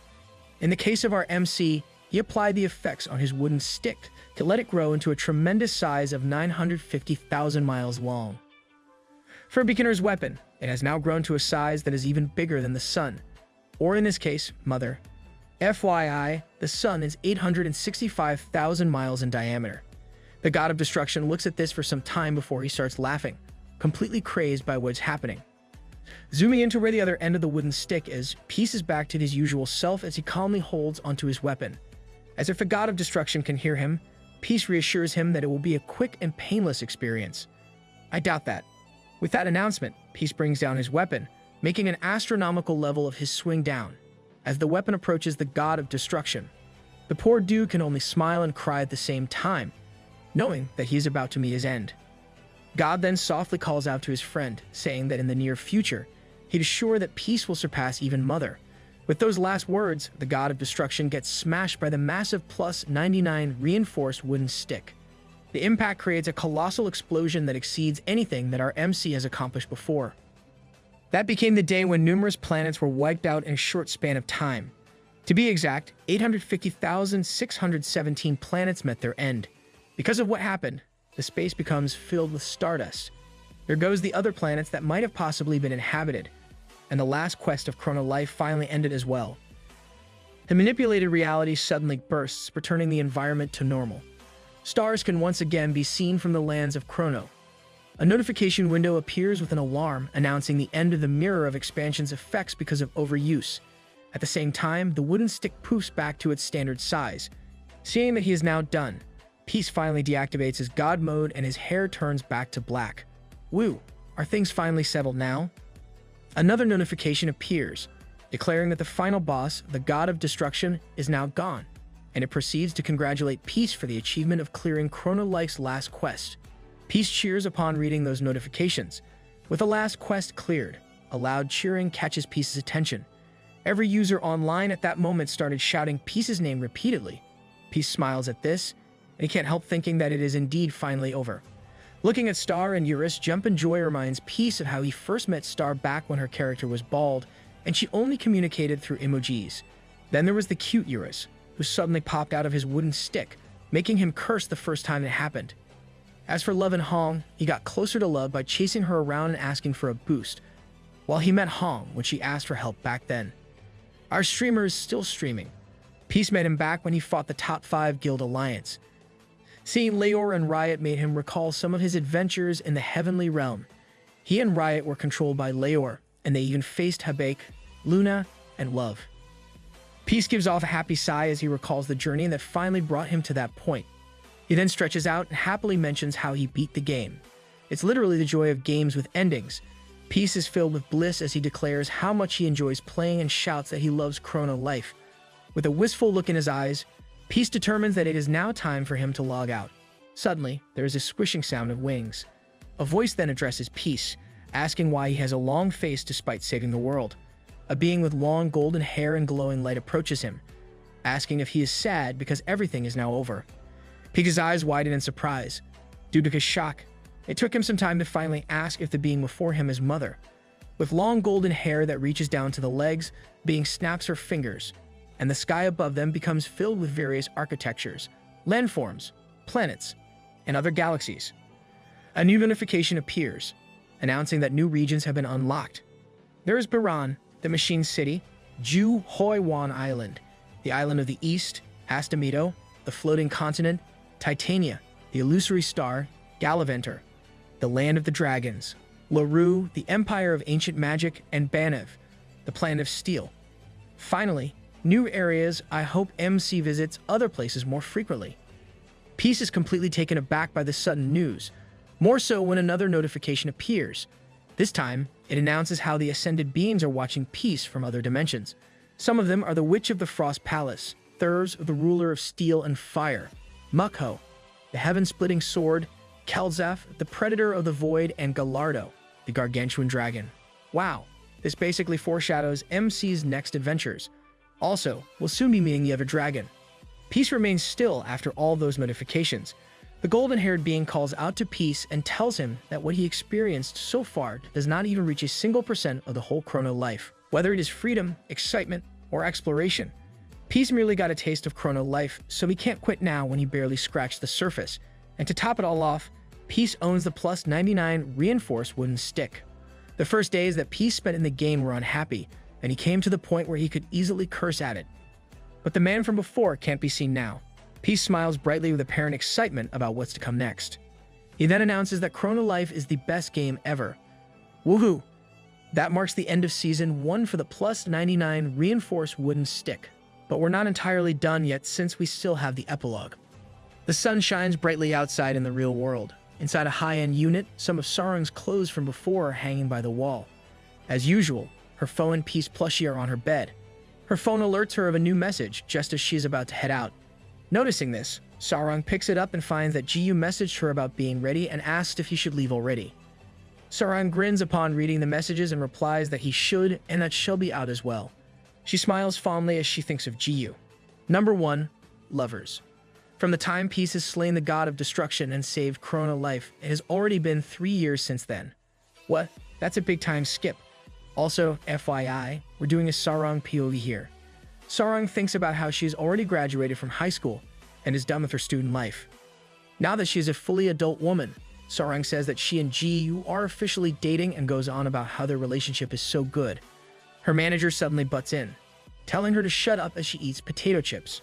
In the case of our MC, he applied the effects on his wooden stick to let it grow into a tremendous size of 950,000 miles long. For a beginner's weapon, it has now grown to a size that is even bigger than the sun, or in this case, Mother. FYI, the sun is 865,000 miles in diameter. The god of destruction looks at this for some time before he starts laughing, completely crazed by what's happening. Zooming into where the other end of the wooden stick is, Peace is back to his usual self as he calmly holds onto his weapon. As if the god of destruction can hear him, Peace reassures him that it will be a quick and painless experience. I doubt that. With that announcement, Peace brings down his weapon, making an astronomical level of his swing down. As the weapon approaches the god of destruction, the poor dude can only smile and cry at the same time, knowing that he is about to meet his end. God then softly calls out to his friend, saying that in the near future, he is sure that Peace will surpass even Mother. With those last words, the god of destruction gets smashed by the massive plus 99 reinforced wooden stick. The impact creates a colossal explosion that exceeds anything that our MC has accomplished before. That became the day when numerous planets were wiped out in a short span of time. To be exact, 850,617 planets met their end. Because of what happened, the space becomes filled with stardust. There goes the other planets that might have possibly been inhabited, and the last quest of Chrono Life finally ended as well. The manipulated reality suddenly bursts, returning the environment to normal. Stars can once again be seen from the lands of Chrono. A notification window appears with an alarm announcing the end of the Mirror of Expansion's effects because of overuse. At the same time, the wooden stick poofs back to its standard size. Seeing that he is now done, Peace finally deactivates his god mode and his hair turns back to black. Woo, are things finally settled now? Another notification appears, declaring that the final boss, the god of destruction, is now gone, and it proceeds to congratulate Peace for the achievement of clearing Chrono Life's last quest. Peace cheers upon reading those notifications. With the last quest cleared, a loud cheering catches Peace's attention. Every user online at that moment started shouting Peace's name repeatedly. Peace smiles at this, and he can't help thinking that it is indeed finally over. Looking at Star and Eurus, Jump and Joy reminds Peace of how he first met Star back when her character was bald, and she only communicated through emojis. Then there was the cute Eurus, who suddenly popped out of his wooden stick, making him curse the first time it happened. As for Love and Hong, he got closer to Love by chasing her around and asking for a boost, while he met Hong when she asked for help back then. Our streamer is still streaming. Peace met him back when he fought the top 5 guild alliance. Seeing Leor and Riot made him recall some of his adventures in the Heavenly Realm. He and Riot were controlled by Leor, and they even faced Habake, Luna, and Love. Peace gives off a happy sigh as he recalls the journey that finally brought him to that point. He then stretches out and happily mentions how he beat the game. It's literally the joy of games with endings. Peace is filled with bliss as he declares how much he enjoys playing and shouts that he loves Chrono Life. With a wistful look in his eyes, Peace determines that it is now time for him to log out. Suddenly, there is a squishing sound of wings. A voice then addresses Peace, asking why he has a long face despite saving the world. A being with long golden hair and glowing light approaches him, asking if he is sad because everything is now over. Peace's eyes widen in surprise. Due to his shock, it took him some time to finally ask if the being before him is Mother. With long golden hair that reaches down to the legs, being snaps her fingers, and the sky above them becomes filled with various architectures, landforms, planets, and other galaxies. A new notification appears, announcing that new regions have been unlocked. There is Biran, the Machine City, Ju Hoi Wan Island, the Island of the East, Astamido, the Floating Continent, Titania, the Illusory Star, Galaventor, the Land of the Dragons, Larue, the Empire of Ancient Magic, and Banev, the Planet of Steel. Finally, new areas. I hope MC visits other places more frequently. Peace is completely taken aback by the sudden news, more so when another notification appears. This time, it announces how the Ascended Beings are watching Peace from other dimensions. Some of them are the Witch of the Frost Palace, Thurs, the Ruler of Steel and Fire, Mukho, the Heaven-Splitting Sword, Kelzaf, the Predator of the Void, and Gallardo, the Gargantuan Dragon. Wow, this basically foreshadows MC's next adventures. Also, we'll soon be meeting the other dragon. Peace remains still after all those notifications. The golden-haired being calls out to Peace and tells him that what he experienced so far does not even reach a 1% of the whole Chrono Life. Whether it is freedom, excitement, or exploration, Peace merely got a taste of Chrono Life, so he can't quit now when he barely scratched the surface. And to top it all off, Peace owns the plus 99 reinforced wooden stick. The first days that Peace spent in the game were unhappy, and he came to the point where he could easily curse at it. But the man from before can't be seen now. Peace smiles brightly with apparent excitement about what's to come next. He then announces that Chrono Life is the best game ever. Woohoo! That marks the end of Season 1 for the Plus 99 reinforced wooden stick. But we're not entirely done yet since we still have the epilogue. The sun shines brightly outside in the real world. Inside a high-end unit, some of Sarang's clothes from before are hanging by the wall. As usual, her phone and Peace plushie are on her bed. Her phone alerts her of a new message just as she is about to head out. Noticing this, Sarang picks it up and finds that Ji-yu messaged her about being ready and asked if he should leave already. Sarang grins upon reading the messages and replies that he should and that she'll be out as well. She smiles fondly as she thinks of Ji-yu. Number 1. Lovers. From the time Peace has slain the god of destruction and saved Chrono life, it has already been 3 years since then. What? That's a big time skip. Also, FYI, we're doing a Sarang POV here. Sarang thinks about how she's already graduated from high school and is done with her student life. Now that she is a fully adult woman, Sarang says that she and Ji-yu are officially dating and goes on about how their relationship is so good. Her manager suddenly butts in, telling her to shut up as she eats potato chips.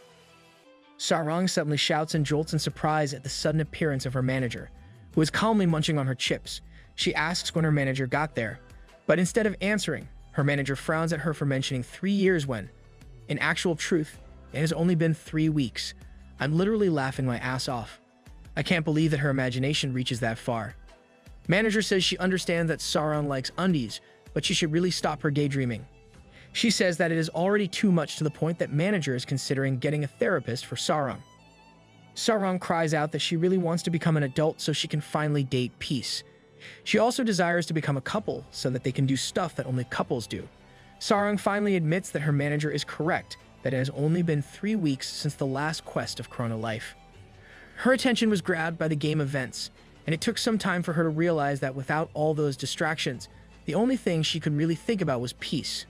Sarang suddenly shouts and jolts in surprise at the sudden appearance of her manager, who is calmly munching on her chips. She asks when her manager got there, but instead of answering, her manager frowns at her for mentioning 3 years when, in actual truth, it has only been 3 weeks. I'm literally laughing my ass off. I can't believe that her imagination reaches that far. Manager says she understands that Sarang likes undies, but she should really stop her daydreaming. She says that it is already too much to the point that manager is considering getting a therapist for Sarang. Sarang cries out that she really wants to become an adult so she can finally date Peace. She also desires to become a couple so that they can do stuff that only couples do. Sarang finally admits that her manager is correct, that it has only been 3 weeks since the last quest of Chrono Life. Her attention was grabbed by the game events, and it took some time for her to realize that without all those distractions, the only thing she could really think about was Peace.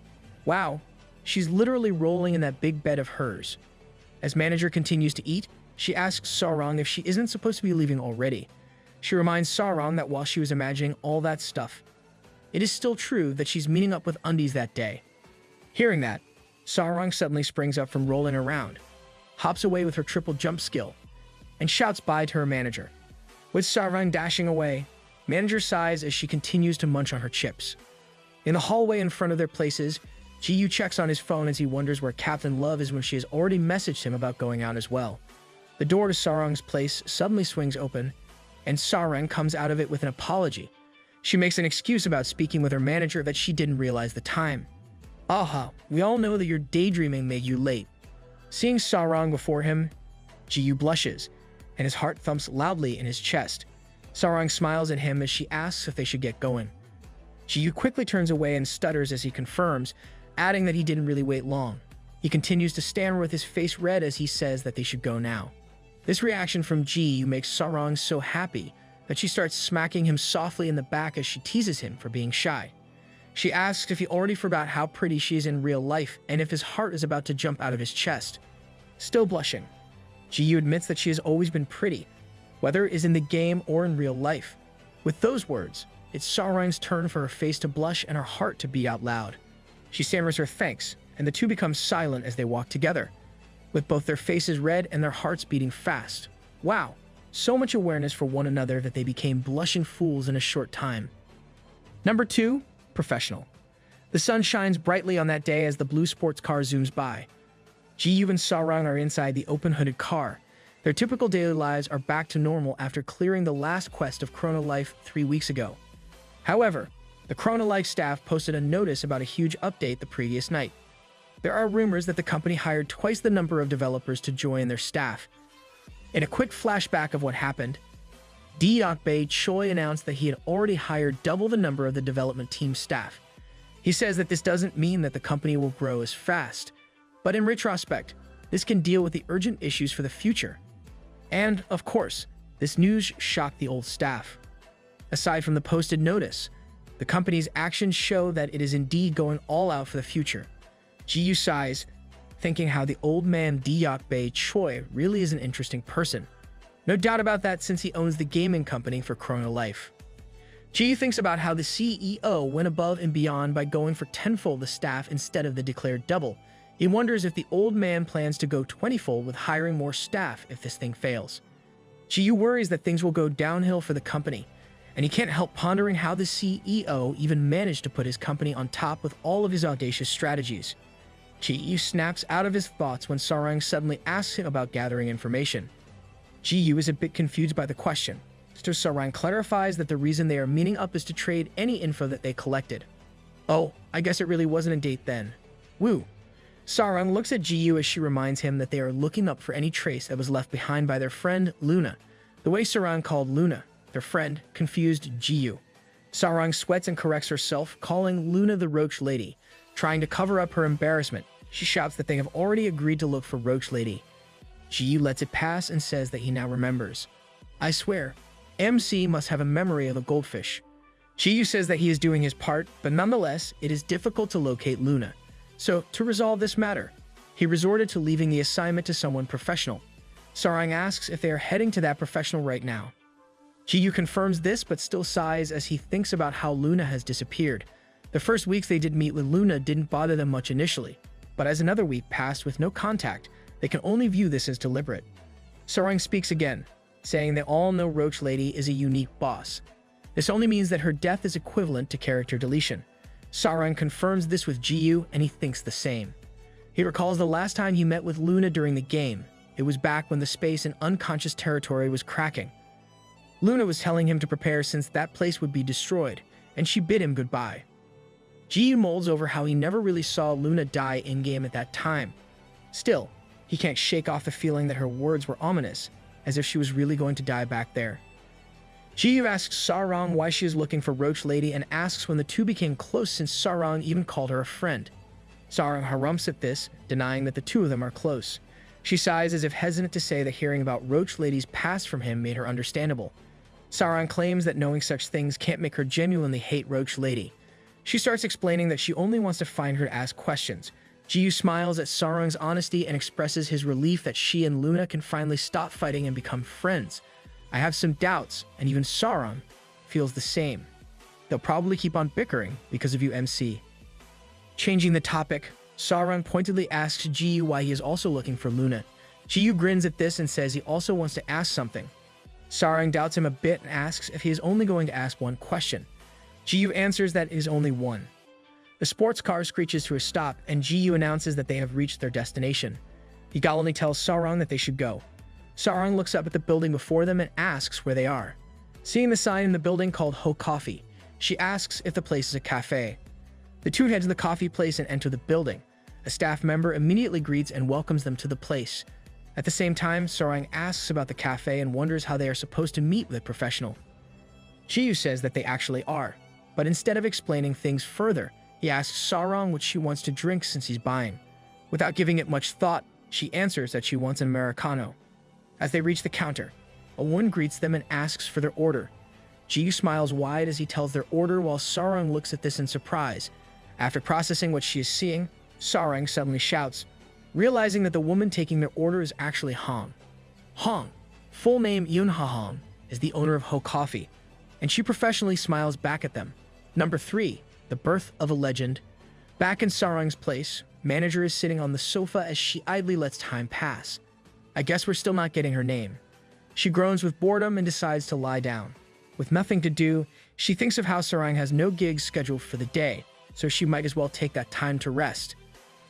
Wow, she's literally rolling in that big bed of hers. As manager continues to eat, she asks Sarang if she isn't supposed to be leaving already. She reminds Sarang that while she was imagining all that stuff, it is still true that she's meeting up with undies that day. Hearing that, Sarang suddenly springs up from rolling around, hops away with her triple jump skill, and shouts bye to her manager. With Sarang dashing away, manager sighs as she continues to munch on her chips. In the hallway in front of their places, Ji-yu checks on his phone as he wonders where Captain Love is when she has already messaged him about going out as well. The door to Sarang's place suddenly swings open, and Sarang comes out of it with an apology. She makes an excuse about speaking with her manager that she didn't realize the time. Aha, we all know that your daydreaming made you late. Seeing Sarang before him, Ji-yu blushes, and his heart thumps loudly in his chest. Sarang smiles at him as she asks if they should get going. Ji-yu quickly turns away and stutters as he confirms, adding that he didn't really wait long. He continues to stammer with his face red as he says that they should go now. This reaction from Ji-yu makes Sarang so happy that she starts smacking him softly in the back as she teases him for being shy. She asks if he already forgot how pretty she is in real life and if his heart is about to jump out of his chest. Still blushing, Ji-yu admits that she has always been pretty, whether it is in the game or in real life. With those words, it's Sarang's turn for her face to blush and her heart to beat out loud. She stammers her thanks, and the two become silent as they walk together, with both their faces red and their hearts beating fast. Wow, so much awareness for one another that they became blushing fools in a short time. Number 2. Professional. The sun shines brightly on that day as the blue sports car zooms by. Ji-yu and Sarang are inside the open-hooded car. Their typical daily lives are back to normal after clearing the last quest of Chrono Life 3 weeks ago. However, the Chrono Life staff posted a notice about a huge update the previous night. There are rumors that the company hired twice the number of developers to join their staff. In a quick flashback of what happened, Bai Choi announced that he had already hired double the number of the development team staff. He says that this doesn't mean that the company will grow as fast, but in retrospect, this can deal with the urgent issues for the future. And, of course, this news shocked the old staff. Aside from the posted notice, the company's actions show that it is indeed going all out for the future. Ji-yu sighs, thinking how the old man Bai Choi really is an interesting person. No doubt about that since he owns the gaming company for Chrono Life. Ji-yu thinks about how the CEO went above and beyond by going for tenfold the staff instead of the declared double. He wonders if the old man plans to go 20-fold with hiring more staff if this thing fails. Ji-yu worries that things will go downhill for the company, and he can't help pondering how the CEO even managed to put his company on top with all of his audacious strategies. Ji-yu snaps out of his thoughts when Sarang suddenly asks him about gathering information. Ji-yu is a bit confused by the question, so Sarang clarifies that the reason they are meeting up is to trade any info that they collected. Oh, I guess it really wasn't a date then. Woo. Sarang looks at Ji-yu as she reminds him that they are looking up for any trace that was left behind by their friend Luna. The way Sarang called Luna, their friend, confused Ji-yu. Sarang sweats and corrects herself, calling Luna the Roach Lady. Trying to cover up her embarrassment, she shouts that they have already agreed to look for Roach Lady. Ji-yu lets it pass and says that he now remembers. I swear, MC must have a memory of a goldfish. Ji-yu says that he is doing his part, but nonetheless, it is difficult to locate Luna. So, to resolve this matter, he resorted to leaving the assignment to someone professional. Sarang asks if they are heading to that professional right now. Ji-yu confirms this but still sighs as he thinks about how Luna has disappeared. The first weeks they did meet with Luna didn't bother them much initially, but as another week passed with no contact, they can only view this as deliberate. Sarang speaks again, saying they all know Roach Lady is a unique boss. This only means that her death is equivalent to character deletion. Sarang confirms this with Ji-yu and he thinks the same. He recalls the last time he met with Luna during the game. It was back when the space in unconscious territory was cracking. Luna was telling him to prepare since that place would be destroyed, and she bid him goodbye. Ji-yu mulls over how he never really saw Luna die in-game at that time. Still, he can't shake off the feeling that her words were ominous, as if she was really going to die back there. Ji-yu asks Sarang why she is looking for Roach Lady and asks when the two became close since Sarang even called her a friend. Sarang harumphs at this, denying that the two of them are close. She sighs as if hesitant to say that hearing about Roach Lady's past from him made her understandable. Sarang claims that knowing such things can't make her genuinely hate Roach Lady. She starts explaining that she only wants to find her to ask questions. Ji-yu smiles at Sarang's honesty and expresses his relief that she and Luna can finally stop fighting and become friends. I have some doubts, and even Sarang feels the same. They'll probably keep on bickering because of you, MC. Changing the topic, Sarang pointedly asks Ji-yu why he is also looking for Luna. Ji-yu grins at this and says he also wants to ask something. Sarang doubts him a bit and asks if he is only going to ask one question. Ji-yu answers that it is only one. The sports car screeches to a stop, and Ji-yu announces that they have reached their destination. He gallantly tells Sarang that they should go. Sarang looks up at the building before them and asks where they are. Seeing the sign in the building called Ho Coffee, she asks if the place is a cafe. The two head to the coffee place and enter the building. A staff member immediately greets and welcomes them to the place. At the same time, Sarang asks about the cafe and wonders how they are supposed to meet with a professional. Ji-yu says that they actually are, but instead of explaining things further, he asks Sarang what she wants to drink since he's buying. Without giving it much thought, she answers that she wants an Americano. As they reach the counter, a woman greets them and asks for their order. Ji-yu smiles wide as he tells their order while Sarang looks at this in surprise. After processing what she is seeing, Sarang suddenly shouts, realizing that the woman taking their order is actually Hong. Hong, full name Yun Ha Hong, is the owner of Ho Coffee, and she professionally smiles back at them. Number 3, the birth of a legend. Back in Sarang's place, manager is sitting on the sofa as she idly lets time pass. I guess we're still not getting her name. She groans with boredom and decides to lie down. With nothing to do, she thinks of how Sarang has no gigs scheduled for the day, so she might as well take that time to rest.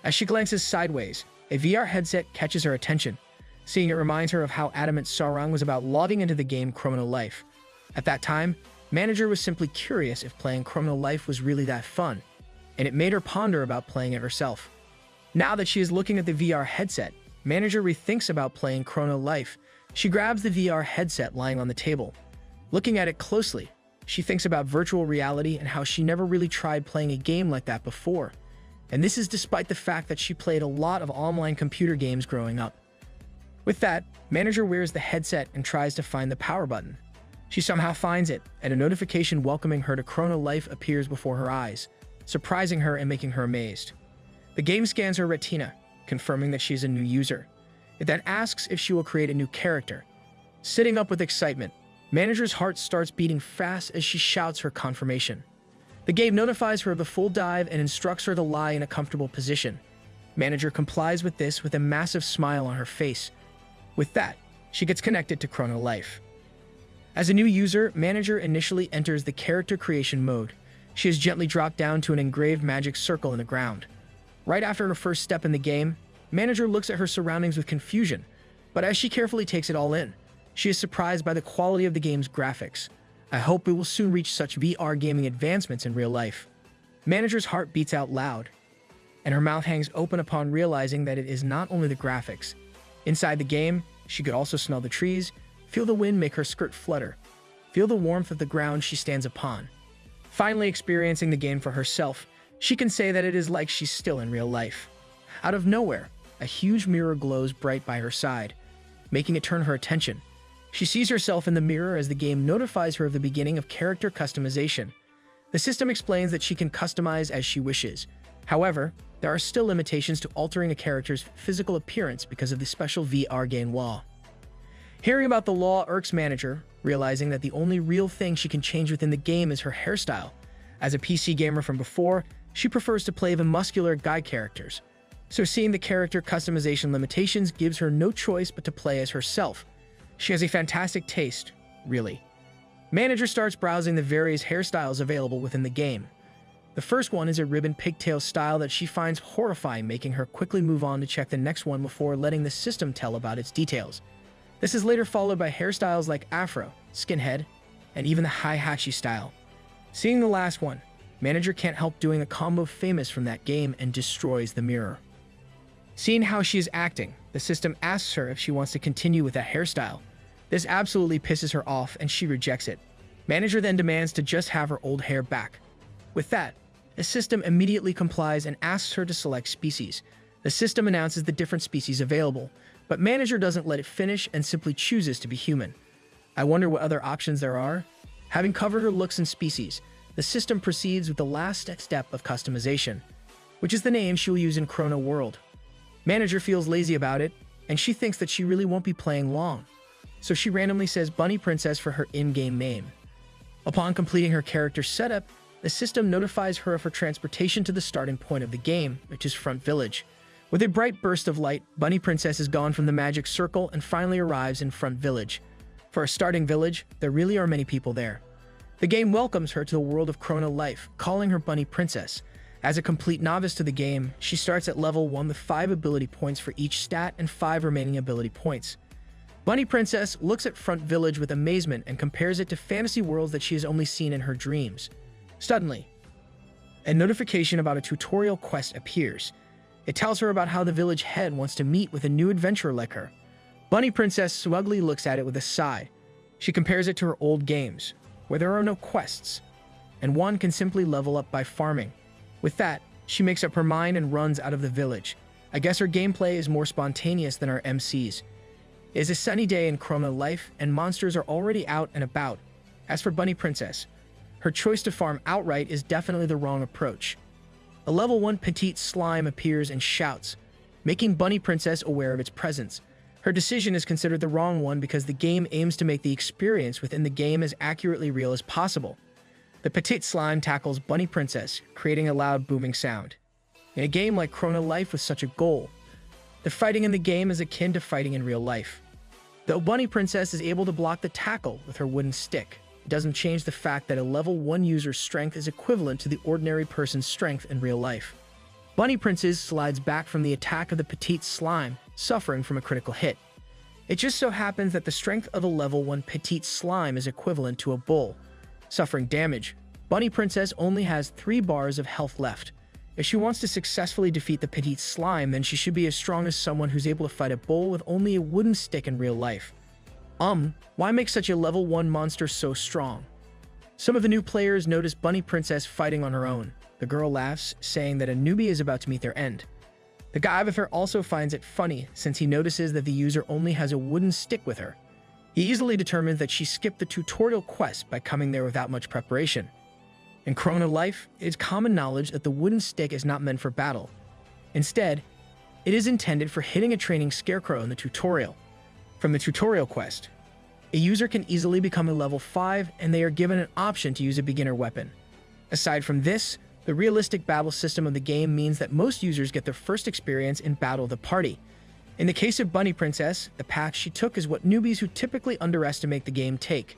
As she glances sideways, a VR headset catches her attention. Seeing it reminds her of how adamant Sarang was about logging into the game Criminal Life. At that time, manager was simply curious if playing Criminal Life was really that fun, and it made her ponder about playing it herself. Now that she is looking at the VR headset, manager rethinks about playing Chrono Life. She grabs the VR headset lying on the table. Looking at it closely, she thinks about virtual reality and how she never really tried playing a game like that before. And this is despite the fact that she played a lot of online computer games growing up. With that, manager wears the headset and tries to find the power button. She somehow finds it, and a notification welcoming her to Chrono Life appears before her eyes, surprising her and making her amazed. The game scans her retina, confirming that she is a new user. It then asks if she will create a new character. Sitting up with excitement, manager's heart starts beating fast as she shouts her confirmation. The game notifies her of the full dive and instructs her to lie in a comfortable position. Manager complies with this with a massive smile on her face. With that, she gets connected to Chrono Life. As a new user, Manager initially enters the character creation mode. She is gently dropped down to an engraved magic circle in the ground. Right after her first step in the game, Manager looks at her surroundings with confusion, but as she carefully takes it all in, she is surprised by the quality of the game's graphics. I hope we will soon reach such VR gaming advancements in real life. Manager's heart beats out loud, and her mouth hangs open upon realizing that it is not only the graphics. Inside the game, she could also smell the trees, feel the wind make her skirt flutter, feel the warmth of the ground she stands upon. Finally experiencing the game for herself, she can say that it is like she's still in real life. Out of nowhere, a huge mirror glows bright by her side, making it turn her attention. She sees herself in the mirror as the game notifies her of the beginning of character customization. The system explains that she can customize as she wishes. However, there are still limitations to altering a character's physical appearance because of the special VR game law. Hearing about the law irks Manager, realizing that the only real thing she can change within the game is her hairstyle. As a PC gamer from before, she prefers to play the muscular guy characters. So seeing the character customization limitations gives her no choice but to play as herself. She has a fantastic taste, really. Manager starts browsing the various hairstyles available within the game. The first one is a ribbon pigtail style that she finds horrifying, making her quickly move on to check the next one before letting the system tell about its details. This is later followed by hairstyles like afro, skinhead, and even the Heihachi style. Seeing the last one, Manager can't help doing a combo famous from that game and destroys the mirror. Seeing how she is acting, the system asks her if she wants to continue with that hairstyle. This absolutely pisses her off and she rejects it. Manager then demands to just have her old hair back. With that, the system immediately complies and asks her to select species. The system announces the different species available, but Manager doesn't let it finish and simply chooses to be human. I wonder what other options there are. Having covered her looks and species, the system proceeds with the last step of customization, which is the name she will use in Chrono World. Manager feels lazy about it, and she thinks that she really won't be playing long, so she randomly says Bunny Princess for her in-game name. Upon completing her character setup, the system notifies her of her transportation to the starting point of the game, which is Front Village. With a bright burst of light, Bunny Princess is gone from the magic circle and finally arrives in Front Village. For a starting village, there really are many people there. The game welcomes her to the world of Chrono life, calling her Bunny Princess. As a complete novice to the game, she starts at level 1 with 5 ability points for each stat and 5 remaining ability points. Bunny Princess looks at Front Village with amazement and compares it to fantasy worlds that she has only seen in her dreams. Suddenly, a notification about a tutorial quest appears. It tells her about how the village head wants to meet with a new adventurer like her. Bunny Princess smugly looks at it with a sigh. She compares it to her old games, where there are no quests, and one can simply level up by farming. With that, she makes up her mind and runs out of the village. I guess her gameplay is more spontaneous than our MC's. It is a sunny day in Chrono life, and monsters are already out and about. As for Bunny Princess, her choice to farm outright is definitely the wrong approach. A level 1 petite slime appears and shouts, making Bunny Princess aware of its presence. Her decision is considered the wrong one because the game aims to make the experience within the game as accurately real as possible. The petite slime tackles Bunny Princess, creating a loud booming sound. In a game like Chrono Life with such a goal, the fighting in the game is akin to fighting in real life. Though Bunny Princess is able to block the tackle with her wooden stick, it doesn't change the fact that a level 1 user's strength is equivalent to the ordinary person's strength in real life. Bunny Princess slides back from the attack of the petite slime, suffering from a critical hit. It just so happens that the strength of a level 1 petite slime is equivalent to a bull. Suffering damage, Bunny Princess only has 3 bars of health left. If she wants to successfully defeat the petite slime, then she should be as strong as someone who's able to fight a bull with only a wooden stick in real life. Why make such a level 1 monster so strong? Some of the new players notice Bunny Princess fighting on her own. The girl laughs, saying that a newbie is about to meet their end. The guy with her also finds it funny since he notices that the user only has a wooden stick with her. He easily determines that she skipped the tutorial quest by coming there without much preparation. In Chrono Life, it is common knowledge that the wooden stick is not meant for battle. Instead, it is intended for hitting a training scarecrow in the tutorial. From the tutorial quest, a user can easily become a level 5 and they are given an option to use a beginner weapon. Aside from this, the realistic battle system of the game means that most users get their first experience in Battle of the Party. In the case of Bunny Princess, the path she took is what newbies who typically underestimate the game take.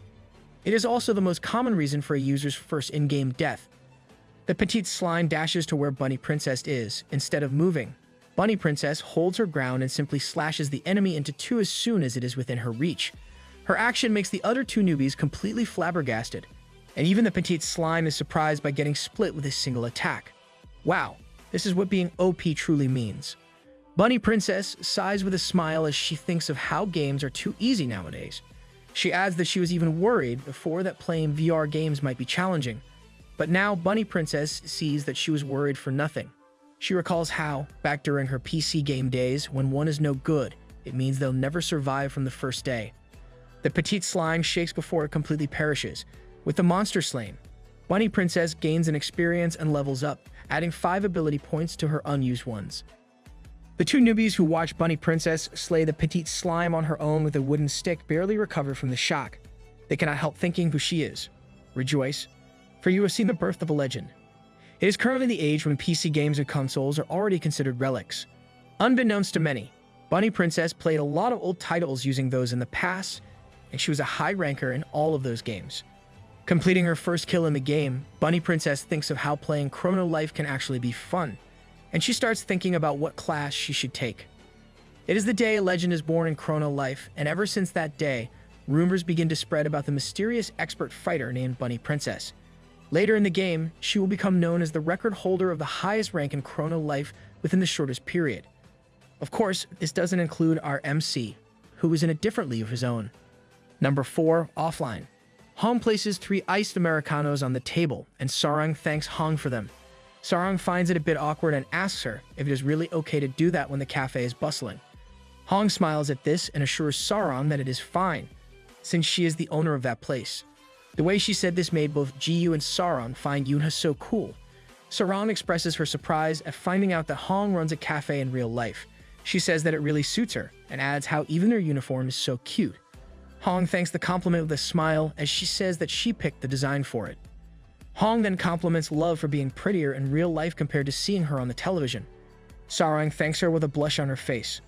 It is also the most common reason for a user's first in-game death. The petite slime dashes to where Bunny Princess is. Instead of moving, Bunny Princess holds her ground and simply slashes the enemy into two as soon as it is within her reach. Her action makes the other two newbies completely flabbergasted, and even the petite slime is surprised by getting split with a single attack. Wow, this is what being OP truly means. Bunny Princess sighs with a smile as she thinks of how games are too easy nowadays. She adds that she was even worried before that playing VR games might be challenging, but now Bunny Princess sees that she was worried for nothing. She recalls how, back during her PC game days, when one is no good, it means they'll never survive from the first day. The petite slime shakes before it completely perishes. With the monster slain, Bunny Princess gains an experience and levels up, adding 5 ability points to her unused ones. The two newbies who watch Bunny Princess slay the petite slime on her own with a wooden stick barely recover from the shock. They cannot help thinking who she is. Rejoice, for you have seen the birth of a legend. It is currently the age when PC games and consoles are already considered relics. Unbeknownst to many, Bunny Princess played a lot of old titles using those in the past, and she was a high ranker in all of those games. Completing her first kill in the game, Bunny Princess thinks of how playing Chrono Life can actually be fun, and she starts thinking about what class she should take. It is the day a legend is born in Chrono Life, and ever since that day, rumors begin to spread about the mysterious expert fighter named Bunny Princess. Later in the game, she will become known as the record holder of the highest rank in Chrono Life within the shortest period. Of course, this doesn't include our MC, who is in a different league of his own. Number 4, offline. Hong places 3 iced Americanos on the table, and Sarang thanks Hong for them. Sarang finds it a bit awkward and asks her if it is really okay to do that when the cafe is bustling. Hong smiles at this and assures Sarang that it is fine, since she is the owner of that place. The way she said this made both Ji-yu and Sarang find Yunha so cool. Sarang expresses her surprise at finding out that Hong runs a cafe in real life. She says that it really suits her, and adds how even their uniform is so cute. Hong thanks the compliment with a smile as she says that she picked the design for it. Hong then compliments Love for being prettier in real life compared to seeing her on the television. Sarang thanks her with a blush on her face.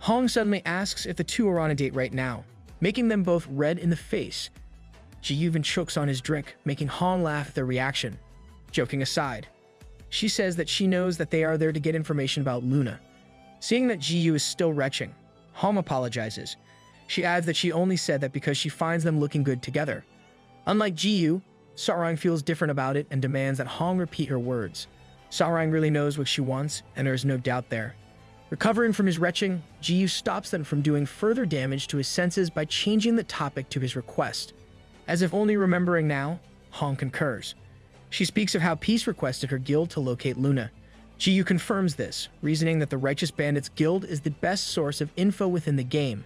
Hong suddenly asks if the two are on a date right now, making them both red in the face. Ji-yu even chokes on his drink, making Hong laugh at their reaction. Joking aside, she says that she knows that they are there to get information about Luna. Seeing that Ji-yu is still retching, Hong apologizes. She adds that she only said that because she finds them looking good together. Unlike Ji-yu, Sarang feels different about it and demands that Hong repeat her words. Sarang really knows what she wants, and there is no doubt there. Recovering from his retching, Ji-yu stops them from doing further damage to his senses by changing the topic to his request. As if only remembering now, Hong concurs. She speaks of how Peace requested her guild to locate Luna. Ji-yu confirms this, reasoning that the Righteous Bandits Guild is the best source of info within the game.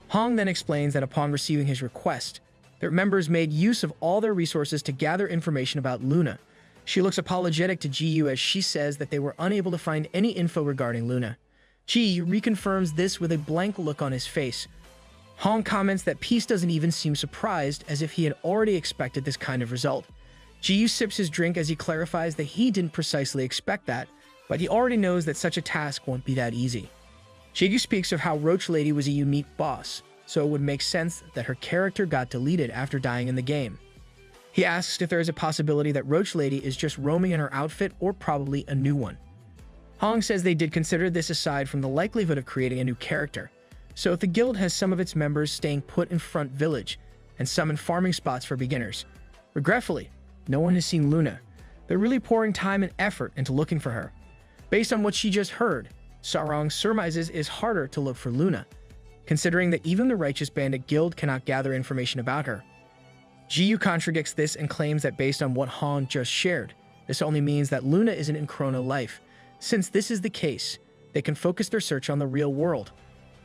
Hong then explains that upon receiving his request, their members made use of all their resources to gather information about Luna. She looks apologetic to Ji-yu as she says that they were unable to find any info regarding Luna. Ji reconfirms this with a blank look on his face. Hong comments that Peace doesn't even seem surprised, as if he had already expected this kind of result. Ji sips his drink as he clarifies that he didn't precisely expect that, but he already knows that such a task won't be that easy. Ji speaks of how Roach Lady was a unique boss, so it would make sense that her character got deleted after dying in the game. He asks if there is a possibility that Roach Lady is just roaming in her outfit or probably a new one. Hong says they did consider this aside from the likelihood of creating a new character. So if the guild has some of its members staying put in Front Village, and some in farming spots for beginners. Regretfully, no one has seen Luna. They're really pouring time and effort into looking for her. Based on what she just heard, Sarang surmises it is harder to look for Luna, considering that even the Righteous Bandit Guild cannot gather information about her. Ji contradicts this and claims that based on what Hong just shared, this only means that Luna isn't in Chrono Life. Since this is the case, they can focus their search on the real world.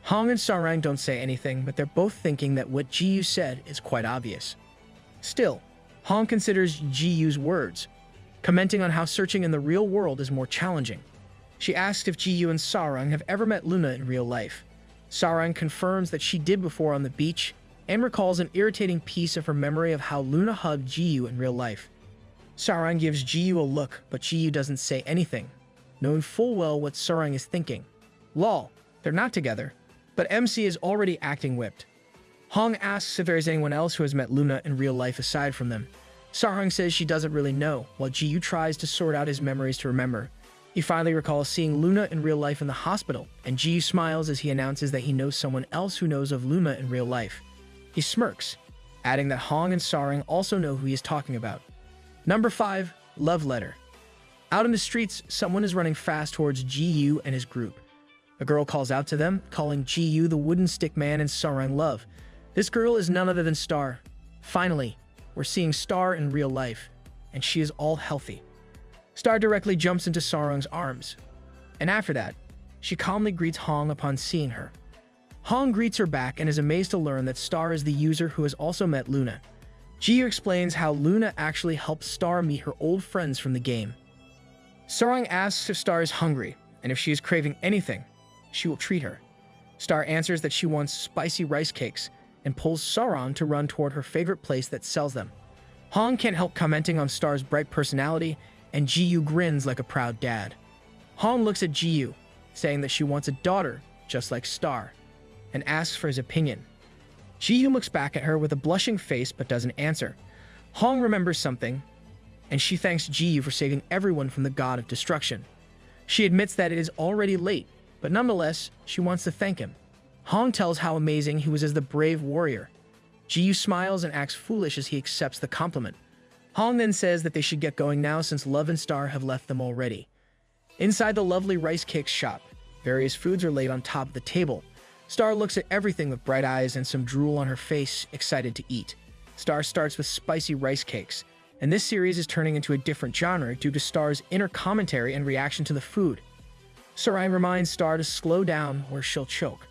Hong and Sarang don't say anything, but they're both thinking that what Ji said is quite obvious. Still, Hong considers Ji words, commenting on how searching in the real world is more challenging. She asks if Ji and Sarang have ever met Luna in real life. Sarang confirms that she did before on the beach, and recalls an irritating piece of her memory of how Luna hugged Ji in real life. Sarang gives Ji a look, but Ji doesn't say anything, knowing full well what Sarang is thinking. Lol, they're not together, but MC is already acting whipped. Hong asks if there is anyone else who has met Luna in real life aside from them. Sarang says she doesn't really know, while Ji-yu tries to sort out his memories to remember. He finally recalls seeing Luna in real life in the hospital, and Ji-yu smiles as he announces that he knows someone else who knows of Luna in real life. He smirks, adding that Hong and Sarang also know who he is talking about. Number 5. Love Letter. Out in the streets, someone is running fast towards Ji-yu and his group. A girl calls out to them, calling Ji-yu the wooden stick man and Sarang love. This girl is none other than Star. Finally, we're seeing Star in real life, and she is all healthy. Star directly jumps into Sarang's arms, and after that, she calmly greets Hong upon seeing her. Hong greets her back and is amazed to learn that Star is the user who has also met Luna. Ji-yu explains how Luna actually helped Star meet her old friends from the game. Sarang asks if Star is hungry, and if she is craving anything, she will treat her. Star answers that she wants spicy rice cakes, and pulls Sarang to run toward her favorite place that sells them. Hong can't help commenting on Star's bright personality, and Ji-yu grins like a proud dad. Hong looks at Ji-yu, saying that she wants a daughter just like Star, and asks for his opinion. Ji-yu looks back at her with a blushing face but doesn't answer. Hong remembers something, and she thanks Ji-yu for saving everyone from the god of destruction. She admits that it is already late, but nonetheless, she wants to thank him. Hong tells how amazing he was as the brave warrior. Ji-yu smiles and acts foolish as he accepts the compliment. Hong then says that they should get going now since Love and Star have left them already. Inside the lovely rice cake shop, various foods are laid on top of the table. Star looks at everything with bright eyes and some drool on her face, excited to eat. Star starts with spicy rice cakes, and this series is turning into a different genre due to Star's inner commentary and reaction to the food. Sarang reminds Star to slow down or she'll choke.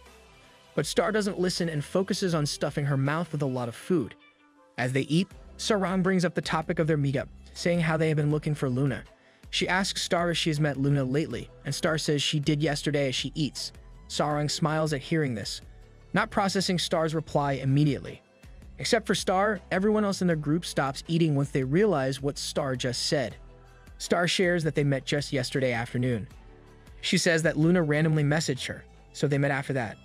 But Star doesn't listen and focuses on stuffing her mouth with a lot of food. As they eat, Sarang brings up the topic of their meetup, saying how they have been looking for Luna. She asks Star if she has met Luna lately, and Star says she did yesterday as she eats. Sarang smiles at hearing this, not processing Star's reply immediately. Except for Star, everyone else in their group stops eating once they realize what Star just said. Star shares that they met just yesterday afternoon. She says that Luna randomly messaged her, so they met after that.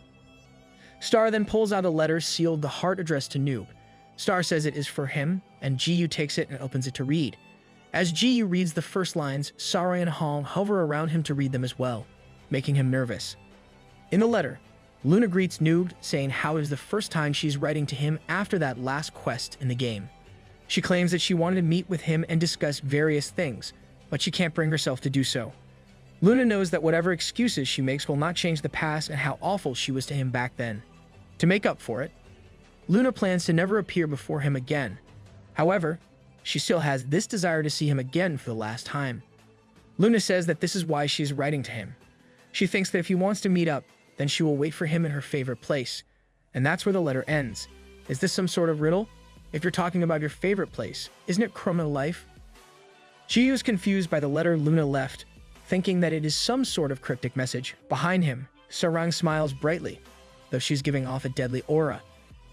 Star then pulls out a letter sealed the heart addressed to Noob. Star says it is for him, and Ji-yu takes it and opens it to read. As Ji-yu reads the first lines, Sarang and Hong hover around him to read them as well, making him nervous. In the letter, Luna greets Noob, saying how it is the first time she's writing to him after that last quest in the game. She claims that she wanted to meet with him and discuss various things, but she can't bring herself to do so. Luna knows that whatever excuses she makes will not change the past and how awful she was to him back then. To make up for it, Luna plans to never appear before him again. However, she still has this desire to see him again for the last time. Luna says that this is why she is writing to him. She thinks that if he wants to meet up, then she will wait for him in her favorite place. And that's where the letter ends. Is this some sort of riddle? If you're talking about your favorite place, isn't it Chrono Life? Ji-yu is confused by the letter Luna left, thinking that it is some sort of cryptic message. Behind him, Sarang smiles brightly, though she's giving off a deadly aura.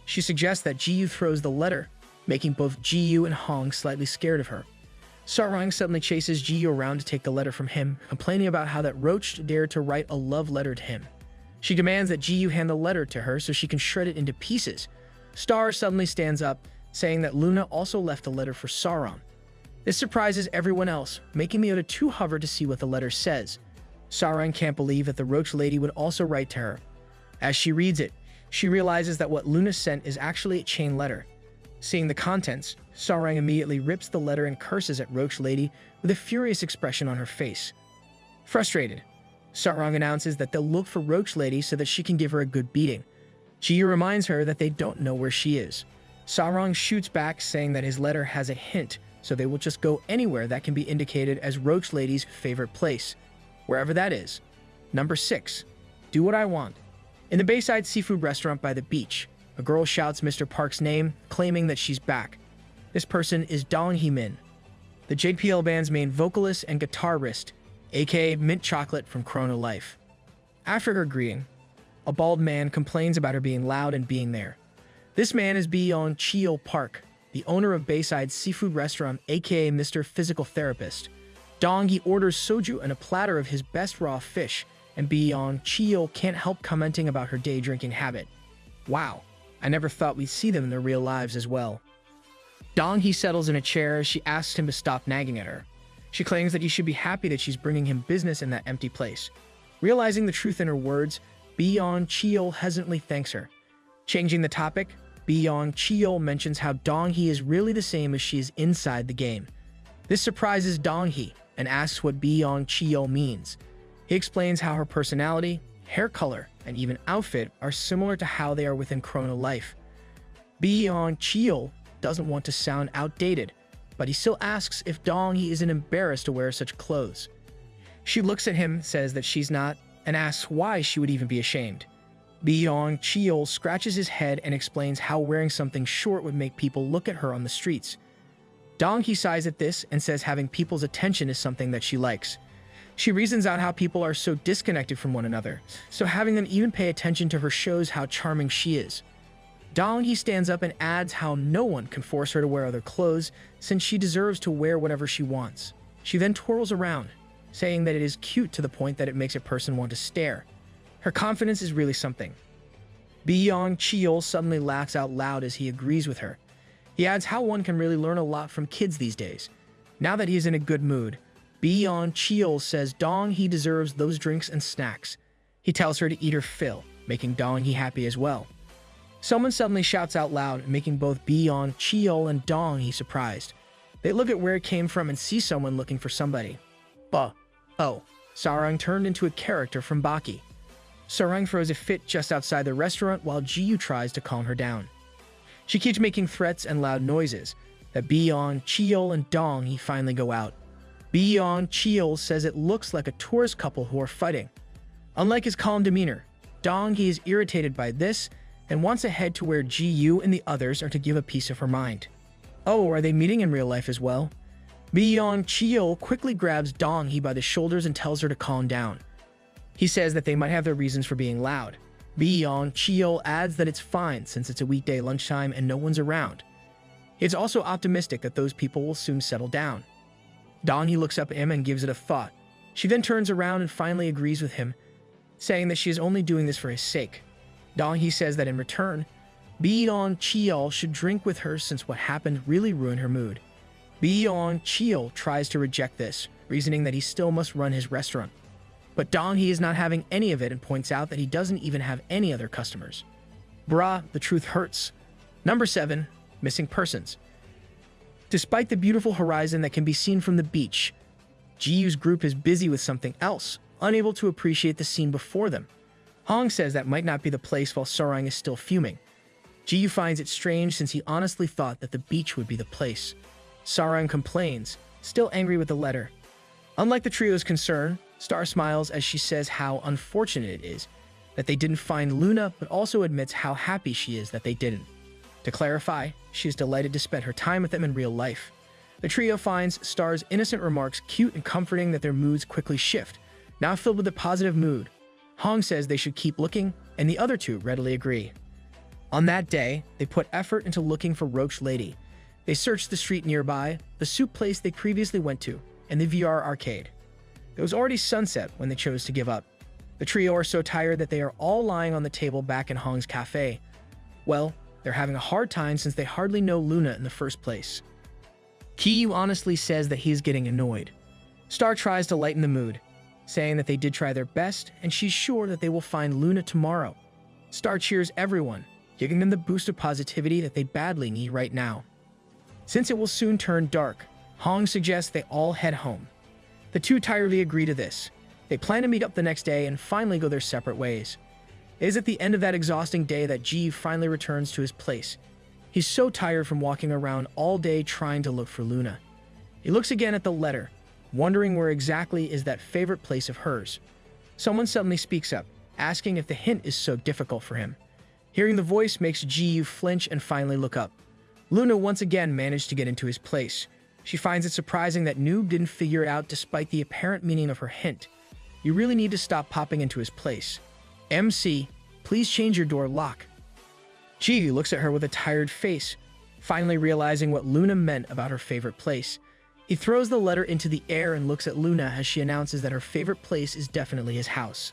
She suggests that Ji-yu throws the letter, making both Ji-yu and Hong slightly scared of her. Sarang suddenly chases Ji-yu around to take the letter from him, complaining about how that Roach dared to write a love letter to him. She demands that Ji-yu hand the letter to her so she can shred it into pieces. Star suddenly stands up, saying that Luna also left a letter for Sarang. This surprises everyone else, making the other two hover to see what the letter says. Sarang can't believe that the Roach Lady would also write to her. As she reads it, she realizes that what Luna sent is actually a chain letter. Seeing the contents, Sarang immediately rips the letter and curses at Roach Lady with a furious expression on her face. Frustrated, Sarang announces that they'll look for Roach Lady so that she can give her a good beating. Ji-yu reminds her that they don't know where she is. Sarang shoots back, saying that his letter has a hint, so they will just go anywhere that can be indicated as Roach Lady's favorite place, wherever that is. Number 6. Do What I Want. In the Bayside seafood restaurant by the beach, a girl shouts Mr. Park's name, claiming that she's back. This person is Dong Hee-min, the JPL band's main vocalist and guitarist, aka Mint Chocolate from Chrono Life. After her greeting, a bald man complains about her being loud and being there. This man is Byung Cheo Park, the owner of Bayside seafood restaurant, aka Mr. Physical Therapist. Dong-gi orders soju and a platter of his best raw fish, and Byung Cheo can't help commenting about her day drinking habit. Wow, I never thought we'd see them in their real lives as well. Dong-hee settles in a chair as she asks him to stop nagging at her. She claims that he should be happy that she's bringing him business in that empty place. Realizing the truth in her words, Yeon-cheol hesitantly thanks her. Changing the topic, Yeon-cheol mentions how Dong-hee is really the same as she is inside the game. This surprises Dong-hee and asks what Yeon-cheol means. He explains how her personality, hair color, and even outfit are similar to how they are within Chrono Life. Yeon-cheol doesn't want to sound outdated, but he still asks if Dong-hee isn't embarrassed to wear such clothes. She looks at him, says that she's not, and asks why she would even be ashamed. Yeon-cheol scratches his head and explains how wearing something short would make people look at her on the streets. Dong-hee sighs at this and says having people's attention is something that she likes. She reasons out how people are so disconnected from one another, so having them even pay attention to her shows how charming she is. Dong-hee stands up and adds how no one can force her to wear other clothes since she deserves to wear whatever she wants. She then twirls around, saying that it is cute to the point that it makes a person want to stare. Her confidence is really something. Yeon-cheol suddenly laughs out loud as he agrees with her. He adds how one can really learn a lot from kids these days. Now that he is in a good mood, Yeon-cheol says Dong-hee deserves those drinks and snacks. He tells her to eat her fill, making Dong-hee happy as well. Someone suddenly shouts out loud, making both Yeon-cheol and Dong-hee surprised. They look at where it came from and see someone looking for somebody. Oh, Sarang turned into a character from Baki. Sarang throws a fit just outside the restaurant while Ji-yu tries to calm her down. She keeps making threats and loud noises that Yeon-cheol and Dong-hee finally go out. Yeon-cheol says it looks like a tourist couple who are fighting. Unlike his calm demeanor, Dong-hee is irritated by this and wants to head to where Ji-yu and the others are to give a piece of her mind. Oh, are they meeting in real life as well? Yeon-cheol quickly grabs Dong-hee by the shoulders and tells her to calm down. He says that they might have their reasons for being loud. Yeon-cheol adds that it's fine since it's a weekday lunchtime and no one's around. It's also optimistic that those people will soon settle down. Dong-hee looks up at him and gives it a thought. She then turns around and finally agrees with him, saying that she is only doing this for his sake. Dong-hee says that in return, Yeon-cheol should drink with her since what happened really ruined her mood. Yeon-cheol tries to reject this, reasoning that he still must run his restaurant. But Dong-hee is not having any of it and points out that he doesn't even have any other customers. Bruh, the truth hurts. Number 7. Missing persons. Despite the beautiful horizon that can be seen from the beach, Ji-yu's group is busy with something else, unable to appreciate the scene before them. Hong says that might not be the place while Sarang is still fuming. Ji-yu finds it strange since he honestly thought that the beach would be the place. Sarang complains, still angry with the letter. Unlike the trio's concern, Star smiles as she says how unfortunate it is that they didn't find Luna, but also admits how happy she is that they didn't. To clarify, she is delighted to spend her time with them in real life. The trio finds Star's innocent remarks cute and comforting that their moods quickly shift. Now filled with a positive mood, Hong says they should keep looking, and the other two readily agree. On that day, they put effort into looking for Roach Lady. They searched the street nearby, the soup place they previously went to, and the VR arcade. It was already sunset when they chose to give up. The trio are so tired that they are all lying on the table back in Hong's cafe. Well, they're having a hard time since they hardly know Luna in the first place. Ki-yu honestly says that he's getting annoyed. Star tries to lighten the mood, saying that they did try their best and she's sure that they will find Luna tomorrow. Star cheers everyone, giving them the boost of positivity that they badly need right now. Since it will soon turn dark, Hong suggests they all head home. The two tiredly agree to this. They plan to meet up the next day and finally go their separate ways. It is at the end of that exhausting day that Ji finally returns to his place. He's so tired from walking around all day trying to look for Luna. He looks again at the letter, wondering where exactly is that favorite place of hers. Someone suddenly speaks up, asking if the hint is so difficult for him. Hearing the voice makes Ji flinch and finally look up. Luna once again managed to get into his place. She finds it surprising that Noob didn't figure it out despite the apparent meaning of her hint. You really need to stop popping into his place. MC, please change your door lock. Ji looks at her with a tired face, finally realizing what Luna meant about her favorite place. He throws the letter into the air and looks at Luna as she announces that her favorite place is definitely his house.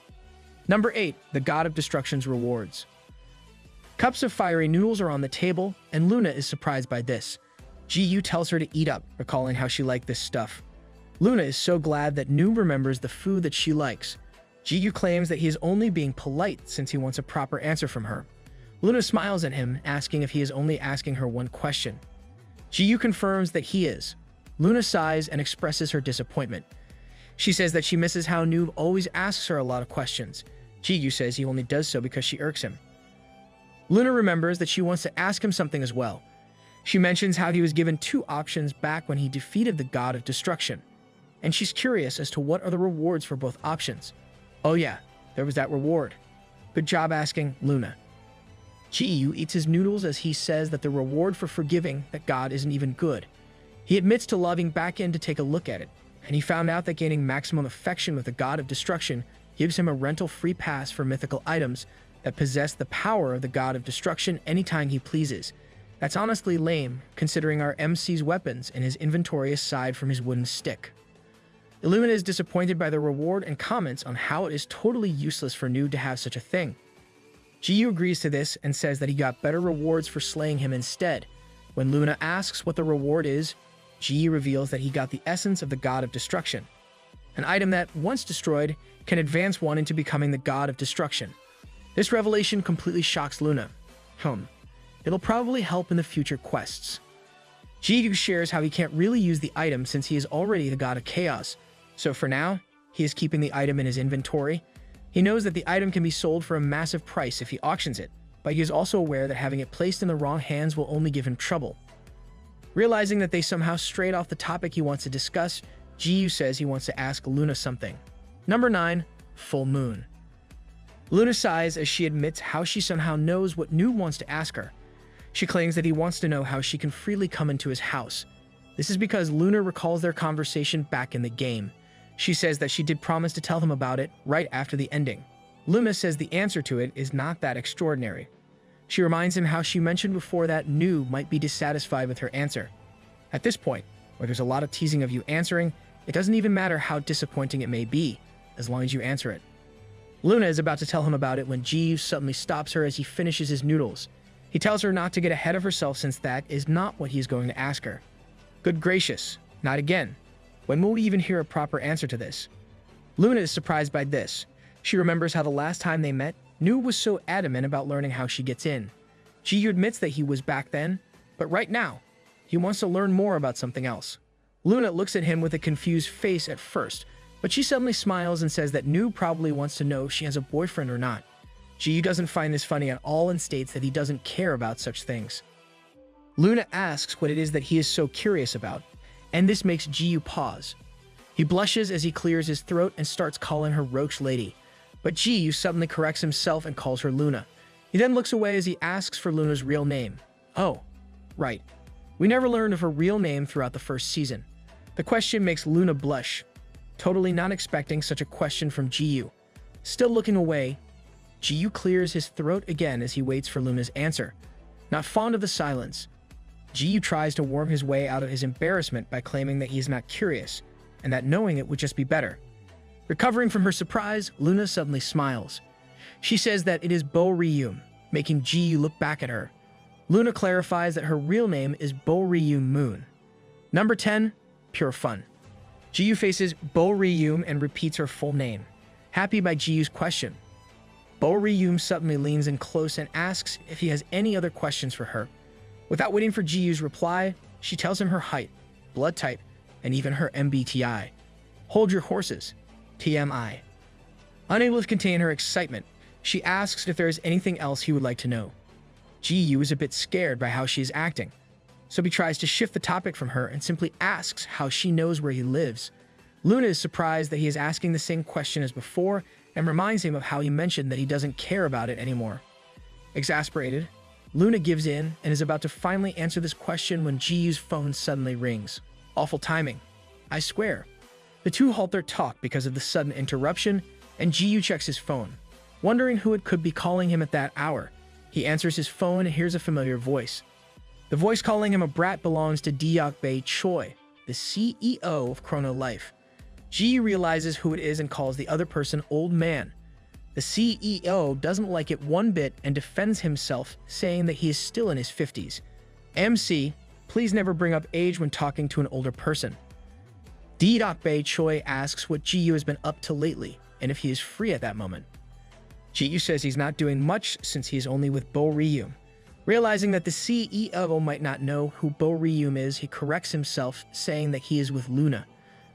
Number 8. The God of Destruction's Rewards. Cups of fiery noodles are on the table, and Luna is surprised by this. Ji-yu tells her to eat up, recalling how she liked this stuff. Luna is so glad that Noob remembers the food that she likes. Ji-yu claims that he is only being polite since he wants a proper answer from her. Luna smiles at him, asking if he is only asking her one question. Ji-yu confirms that he is. Luna sighs and expresses her disappointment. She says that she misses how Noob always asks her a lot of questions. Ji-yu says he only does so because she irks him. Luna remembers that she wants to ask him something as well. She mentions how he was given 2 options back when he defeated the god of destruction, and she's curious as to what are the rewards for both options. Oh yeah, there was that reward. Good job asking, Luna. Ji-yu eats his noodles as he says that the reward for forgiving that god isn't even good. He admits to logging back in to take a look at it, and he found out that gaining maximum affection with the god of destruction gives him a rental free pass for mythical items that possess the power of the god of destruction anytime he pleases. That's honestly lame, considering our MC's weapons and his inventory aside from his wooden stick. Illumina is disappointed by the reward and comments on how it is totally useless for Noob to have such a thing. Ji-yu agrees to this and says that he got better rewards for slaying him instead. When Luna asks what the reward is, Ji-yu reveals that he got the essence of the god of destruction, an item that, once destroyed, can advance one into becoming the god of destruction. This revelation completely shocks Luna. It'll probably help in the future quests. Ji-yu shares how he can't really use the item since he is already the god of chaos, so for now, he is keeping the item in his inventory. He knows that the item can be sold for a massive price if he auctions it, but he is also aware that having it placed in the wrong hands will only give him trouble. Realizing that they somehow strayed off the topic he wants to discuss, Ji-yu says he wants to ask Luna something. Number 9. Full Moon. Luna sighs as she admits how she somehow knows what Noob wants to ask her. She claims that he wants to know how she can freely come into his house. This is because Luna recalls their conversation back in the game. She says that she did promise to tell him about it right after the ending. Luna says the answer to it is not that extraordinary. She reminds him how she mentioned before that Noob might be dissatisfied with her answer. At this point, where there's a lot of teasing of you answering, it doesn't even matter how disappointing it may be, as long as you answer it. Luna is about to tell him about it when Ji-yu suddenly stops her as he finishes his noodles. He tells her not to get ahead of herself since that is not what he is going to ask her. Good gracious, not again. When will we even hear a proper answer to this? Luna is surprised by this. She remembers how the last time they met, Noob was so adamant about learning how she gets in. Ji-yu admits that he was back then, but right now, he wants to learn more about something else. Luna looks at him with a confused face at first, but she suddenly smiles and says that Noob probably wants to know if she has a boyfriend or not. Ji-yu doesn't find this funny at all and states that he doesn't care about such things. Luna asks what it is that he is so curious about, and this makes Ji-yu pause. He blushes as he clears his throat and starts calling her Roach Lady, but Ji-yu suddenly corrects himself and calls her Luna. He then looks away as he asks for Luna's real name. Oh, right. We never learned of her real name throughout the first season. The question makes Luna blush, totally not expecting such a question from Ji-yu. Still looking away, Ji-yu clears his throat again as he waits for Luna's answer. Not fond of the silence, Ji-yu tries to worm his way out of his embarrassment by claiming that he is not curious, and that knowing it would just be better. Recovering from her surprise, Luna suddenly smiles. She says that it is Bo-ryum, making Ji-yu look back at her. Luna clarifies that her real name is Bo-ryum Moon. Number 10. Pure Fun. Ji-yu faces Bo-ryum and repeats her full name, happy by Ji-yu's question. Bo-ryum suddenly leans in close and asks if he has any other questions for her. Without waiting for Ji-yu's reply, she tells him her height, blood type, and even her MBTI. Hold your horses. TMI. Unable to contain her excitement, she asks if there is anything else he would like to know. Ji-yu is a bit scared by how she is acting, so he tries to shift the topic from her and simply asks how she knows where he lives. Luna is surprised that he is asking the same question as before and reminds him of how he mentioned that he doesn't care about it anymore. Exasperated, Luna gives in and is about to finally answer this question when Ji-yu's phone suddenly rings. Awful timing. I swear. The two halt their talk because of the sudden interruption, and Ji-yu checks his phone, wondering who it could be calling him at that hour. He answers his phone and hears a familiar voice. The voice calling him a brat belongs to Deok-bae Choi, the CEO of Chrono Life. Ji-yu realizes who it is and calls the other person Old Man. The CEO doesn't like it one bit and defends himself, saying that he is still in his 50s. MC, please never bring up age when talking to an older person. D.Bae Choi asks what Ji-yu has been up to lately and if he is free at that moment. Ji-yu says he's not doing much since he is only with Bo Ryum. Realizing that the CEO might not know who Bo Ryum is, he corrects himself, saying that he is with Luna.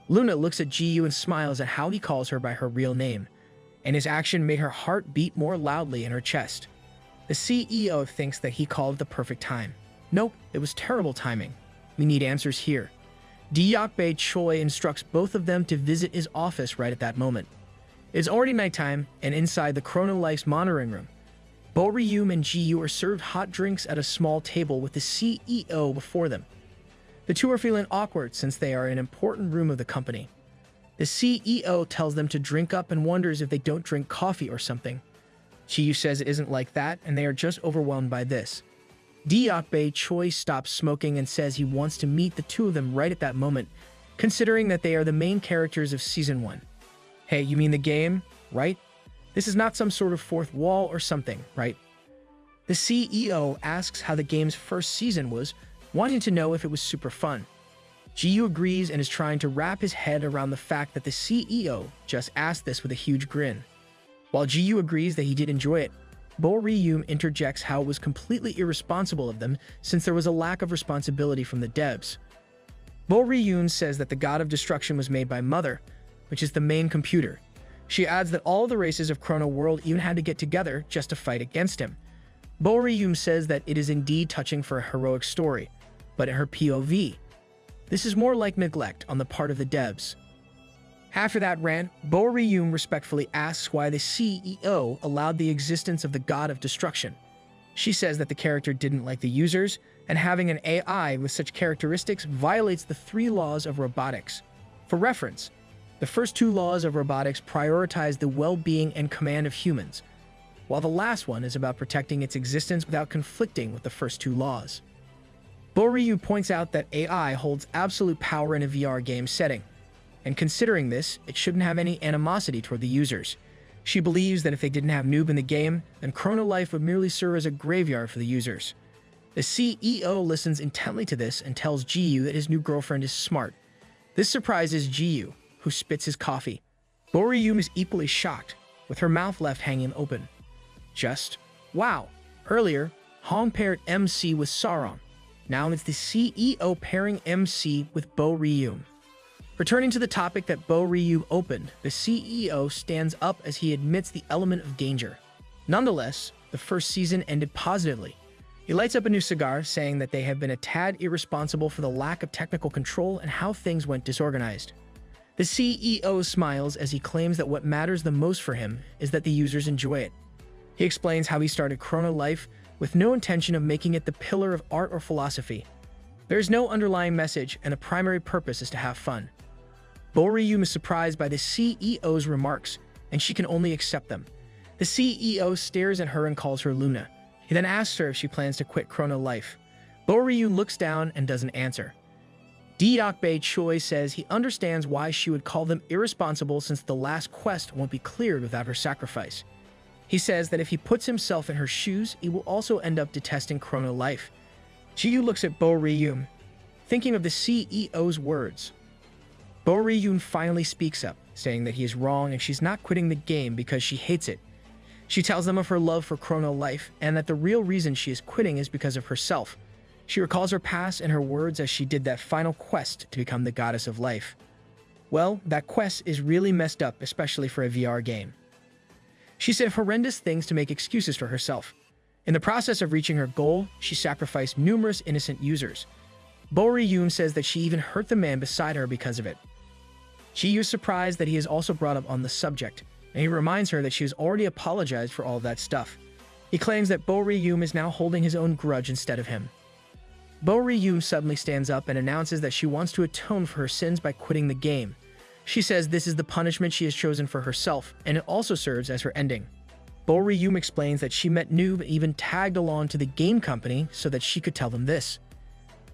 Luna looks at Ji-yu and smiles at how he calls her by her real name, and his action made her heart beat more loudly in her chest. The CEO thinks that he called at the perfect time. Nope, it was terrible timing. We need answers here. D.Bae Choi instructs both of them to visit his office right at that moment. It's already nighttime, and inside the Chrono Life's monitoring room, Bo Ryum and Ji-yu are served hot drinks at a small table with the CEO before them. The two are feeling awkward since they are in an important room of the company. The CEO tells them to drink up and wonders if they don't drink coffee or something. Ji-yu says it isn't like that, and they are just overwhelmed by this. D.Bae Choi stops smoking and says he wants to meet the two of them right at that moment, considering that they are the main characters of Season 1. Hey, you mean the game, right? This is not some sort of fourth wall or something, right? The CEO asks how the game's first season was, wanting to know if it was super fun. Ji-yu agrees and is trying to wrap his head around the fact that the CEO just asked this with a huge grin. While Ji-yu agrees that he did enjoy it, Bo Ryum interjects how it was completely irresponsible of them since there was a lack of responsibility from the devs. Bo Ryum says that the God of Destruction was made by Mother, which is the main computer. She adds that all the races of Chrono World even had to get together just to fight against him. Bo Ryum says that it is indeed touching for a heroic story, but in her POV, this is more like neglect on the part of the devs. After that rant, Bo Ryum respectfully asks why the CEO allowed the existence of the God of Destruction. She says that the character didn't like the users, and having an AI with such characteristics violates the 3 laws of robotics. For reference, the first 2 laws of robotics prioritize the well-being and command of humans, while the last one is about protecting its existence without conflicting with the first 2 laws. Bo Ryum points out that AI holds absolute power in a VR game setting, and considering this, it shouldn't have any animosity toward the users. She believes that if they didn't have Noob in the game, then Chrono Life would merely serve as a graveyard for the users. The CEO listens intently to this and tells Ji-yu that his new girlfriend is smart. This surprises Ji-yu, who spits his coffee. Bo Ryum is equally shocked, with her mouth left hanging open. Just, wow. Earlier, Hong paired MC with Sarong. Now it's the CEO pairing MC with Bo Ryum. Returning to the topic that Bo Ryum opened, the CEO stands up as he admits the element of danger. Nonetheless, the first season ended positively. He lights up a new cigar, saying that they have been a tad irresponsible for the lack of technical control and how things went disorganized. The CEO smiles as he claims that what matters the most for him is that the users enjoy it. He explains how he started Chrono Life with no intention of making it the pillar of art or philosophy. There is no underlying message, and the primary purpose is to have fun. Bo Ryum is surprised by the CEO's remarks, and she can only accept them. The CEO stares at her and calls her Luna. He then asks her if she plans to quit Chrono Life. Bo Ryum looks down and doesn't answer. D.Bae Choi says he understands why she would call them irresponsible since the last quest won't be cleared without her sacrifice. He says that if he puts himself in her shoes, he will also end up detesting Chrono Life. Ji-yu looks at Bo Ryum, thinking of the CEO's words. Bo Ryum finally speaks up, saying that he is wrong and she's not quitting the game because she hates it. She tells them of her love for Chrono Life and that the real reason she is quitting is because of herself. She recalls her past and her words as she did that final quest to become the goddess of life. Well, that quest is really messed up, especially for a VR game. She said horrendous things to make excuses for herself. In the process of reaching her goal, she sacrificed numerous innocent users. Bo Ryum says that she even hurt the man beside her because of it. Ji-yu is surprised that he is also brought up on the subject, and he reminds her that she has already apologized for all of that stuff. He claims that Bo Ryum is now holding his own grudge instead of him. Bo Ryum suddenly stands up and announces that she wants to atone for her sins by quitting the game. She says this is the punishment she has chosen for herself, and it also serves as her ending. Bo Ryum explains that she met Noob and even tagged along to the game company so that she could tell them this.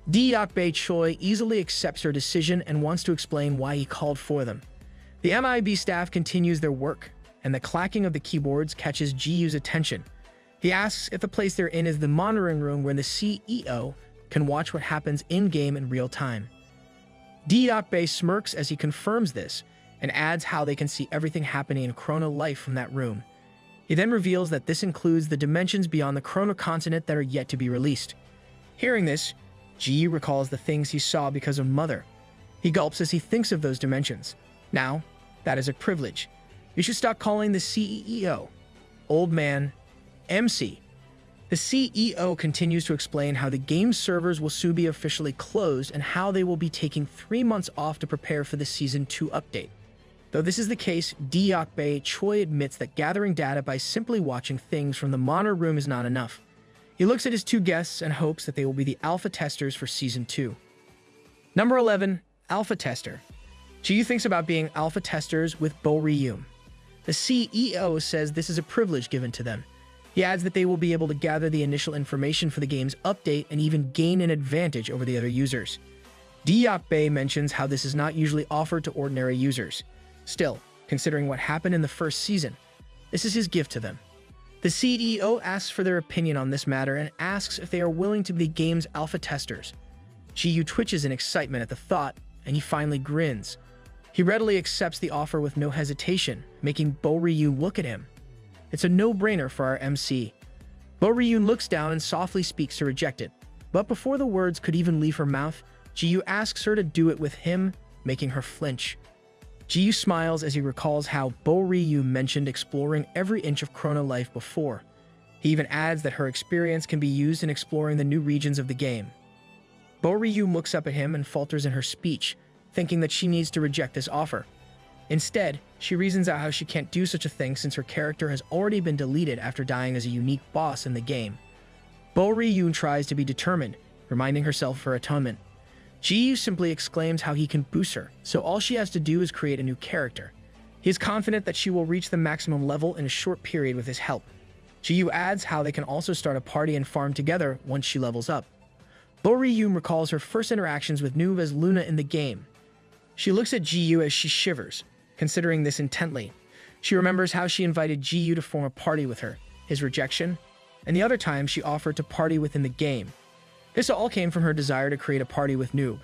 D.Bae Choi easily accepts her decision and wants to explain why he called for them. The MIB staff continues their work, and the clacking of the keyboards catches Ji-Yu's attention. He asks if the place they're in is the monitoring room where the CEO can watch what happens in-game in real time. D.Bay smirks as he confirms this and adds how they can see everything happening in Chrono Life from that room. He then reveals that this includes the dimensions beyond the Chrono continent that are yet to be released. Hearing this, Ji recalls the things he saw because of Mother. He gulps as he thinks of those dimensions. Now, that is a privilege. You should stop calling the CEO Old Man MC. The CEO continues to explain how the game's servers will soon be officially closed and how they will be taking 3 months off to prepare for the Season 2 update. Though this is the case, Bay Choi admits that gathering data by simply watching things from the monitor room is not enough. He looks at his 2 guests and hopes that they will be the alpha testers for Season 2. Number 11. Alpha Tester. Ji thinks about being alpha testers with Bo Ryum. The CEO says this is a privilege given to them. He adds that they will be able to gather the initial information for the game's update and even gain an advantage over the other users. Bay mentions how this is not usually offered to ordinary users. Still, considering what happened in the first season, this is his gift to them. The CEO asks for their opinion on this matter and asks if they are willing to be the game's alpha testers. Ji twitches in excitement at the thought, and he finally grins. He readily accepts the offer with no hesitation, making Bo Ryun look at him. It's a no-brainer for our MC. Bo Ryun looks down and softly speaks to reject it, but before the words could even leave her mouth, Ji asks her to do it with him, making her flinch. Ji smiles as he recalls how Bo Ryun mentioned exploring every inch of Chrono Life before. He even adds that her experience can be used in exploring the new regions of the game. Bo Ryun looks up at him and falters in her speech, thinking that she needs to reject this offer. Instead, she reasons out how she can't do such a thing since her character has already been deleted after dying as a unique boss in the game. Bo Ryun tries to be determined, reminding herself of her atonement. Ji simply exclaims how he can boost her, so all she has to do is create a new character. He is confident that she will reach the maximum level in a short period with his help. Ji adds how they can also start a party and farm together once she levels up. Bo Ryun recalls her first interactions with Noob as Luna in the game. She looks at Ji as she shivers, considering this intently. She remembers how she invited Ji to form a party with her, his rejection, and the other time she offered to party within the game. This all came from her desire to create a party with Noob,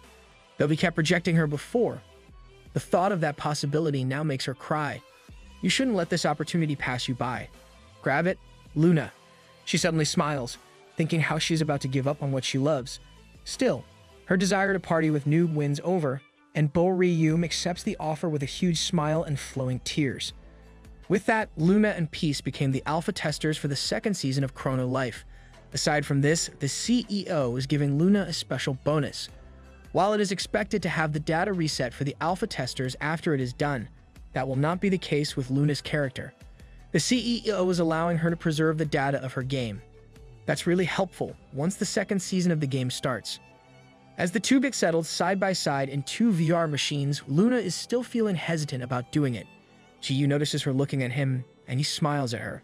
though he kept rejecting her before. The thought of that possibility now makes her cry. You shouldn't let this opportunity pass you by. Grab it, Luna. She suddenly smiles, thinking how she's about to give up on what she loves. Still, her desire to party with Noob wins over, and Bo Ryum accepts the offer with a huge smile and flowing tears. With that, Luna and Peace became the alpha testers for the second season of Chrono Life. Aside from this, the CEO is giving Luna a special bonus. While it is expected to have the data reset for the alpha testers after it is done, that will not be the case with Luna's character. The CEO is allowing her to preserve the data of her game. That's really helpful once the second season of the game starts. As the two get settled side by side in 2 VR machines, Luna is still feeling hesitant about doing it. Ji notices her looking at him, and he smiles at her.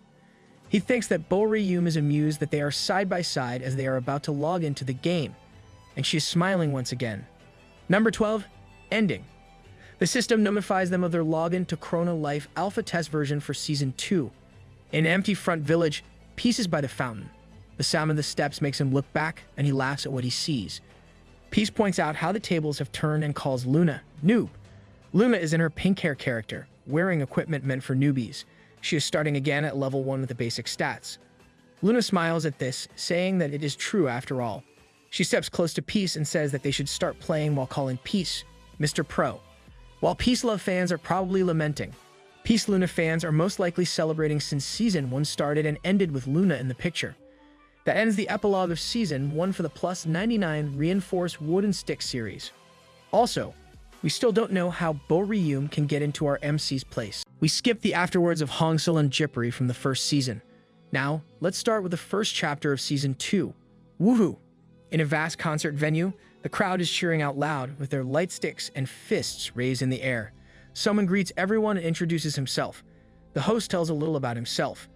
He thinks that Bo Ryum is amused that they are side by side as they are about to log into the game, and she is smiling once again. Number 12. Ending. The system notifies them of their login to Chrono Life alpha test version for Season 2. In an empty front village, Peace is by the fountain. The sound of the steps makes him look back, and he laughs at what he sees. Peace points out how the tables have turned and calls Luna Noob. Luna is in her pink hair character, wearing equipment meant for newbies. She is starting again at level 1 with the basic stats. Luna smiles at this, saying that it is true after all. She steps close to Peace and says that they should start playing while calling Peace Mr. Pro. While Peace Love fans are probably lamenting, Peace Luna fans are most likely celebrating since Season 1 started and ended with Luna in the picture. That ends the epilogue of Season 1 for the Plus 99 Reinforced Wooden Stick series. Also, we still don't know how Bo Ryum can get into our MC's place. We skipped the afterwards of Hongsul and Jipri from the first season. Now, let's start with the first chapter of Season 2. Woohoo! In a vast concert venue, the crowd is cheering out loud with their light sticks and fists raised in the air. Someone greets everyone and introduces himself. The host tells a little about himself,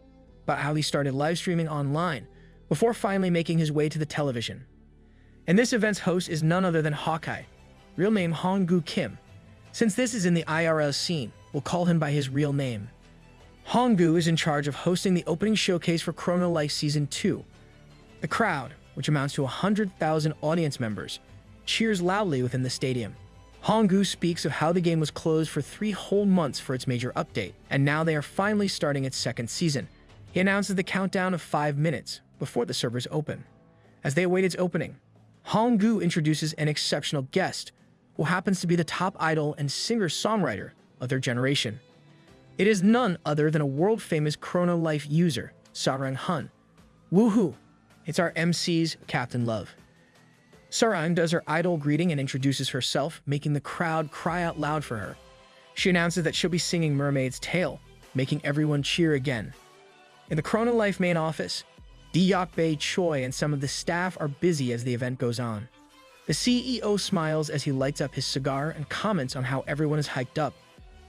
about how he started live streaming online, before finally making his way to the television. And this event's host is none other than Hawkeye, real name Hong-gu Kim. Since this is in the IRL scene, we'll call him by his real name. Honggu is in charge of hosting the opening showcase for Chrono Life Season 2. The crowd, which amounts to 100,000 audience members, cheers loudly within the stadium. Honggu speaks of how the game was closed for 3 whole months for its major update, and now they are finally starting its second season. He announces the countdown of 5 minutes before the servers open. As they await its opening, Honggu introduces an exceptional guest who happens to be the top idol and singer-songwriter of their generation. It is none other than a world-famous Chrono Life user, Sarang Hun. Woohoo! It's our MC's Captain Love. Sarang does her idol greeting and introduces herself, making the crowd cry out loud for her. She announces that she'll be singing Mermaid's Tale, making everyone cheer again. In the Chrono Life main office, Deokbae Choi and some of the staff are busy as the event goes on. The CEO smiles as he lights up his cigar and comments on how everyone is hyped up.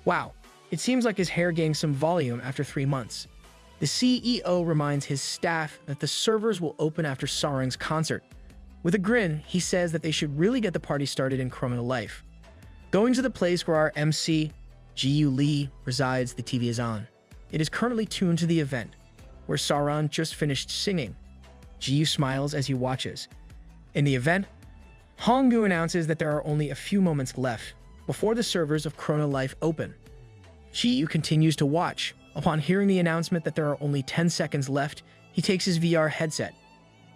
Wow, it seems like his hair gained some volume after 3 months. The CEO reminds his staff that the servers will open after Sarang's concert. With a grin, he says that they should really get the party started in Chrono Life. Going to the place where our MC, Ji-Yu Lee, resides, the TV is on. It is currently tuned to the event, where Sarang just finished singing. Ji-Yu smiles as he watches. In the event, Honggu announces that there are only a few moments left before the servers of Chrono Life open. Ji-Yu continues to watch. Upon hearing the announcement that there are only 10 seconds left, he takes his VR headset.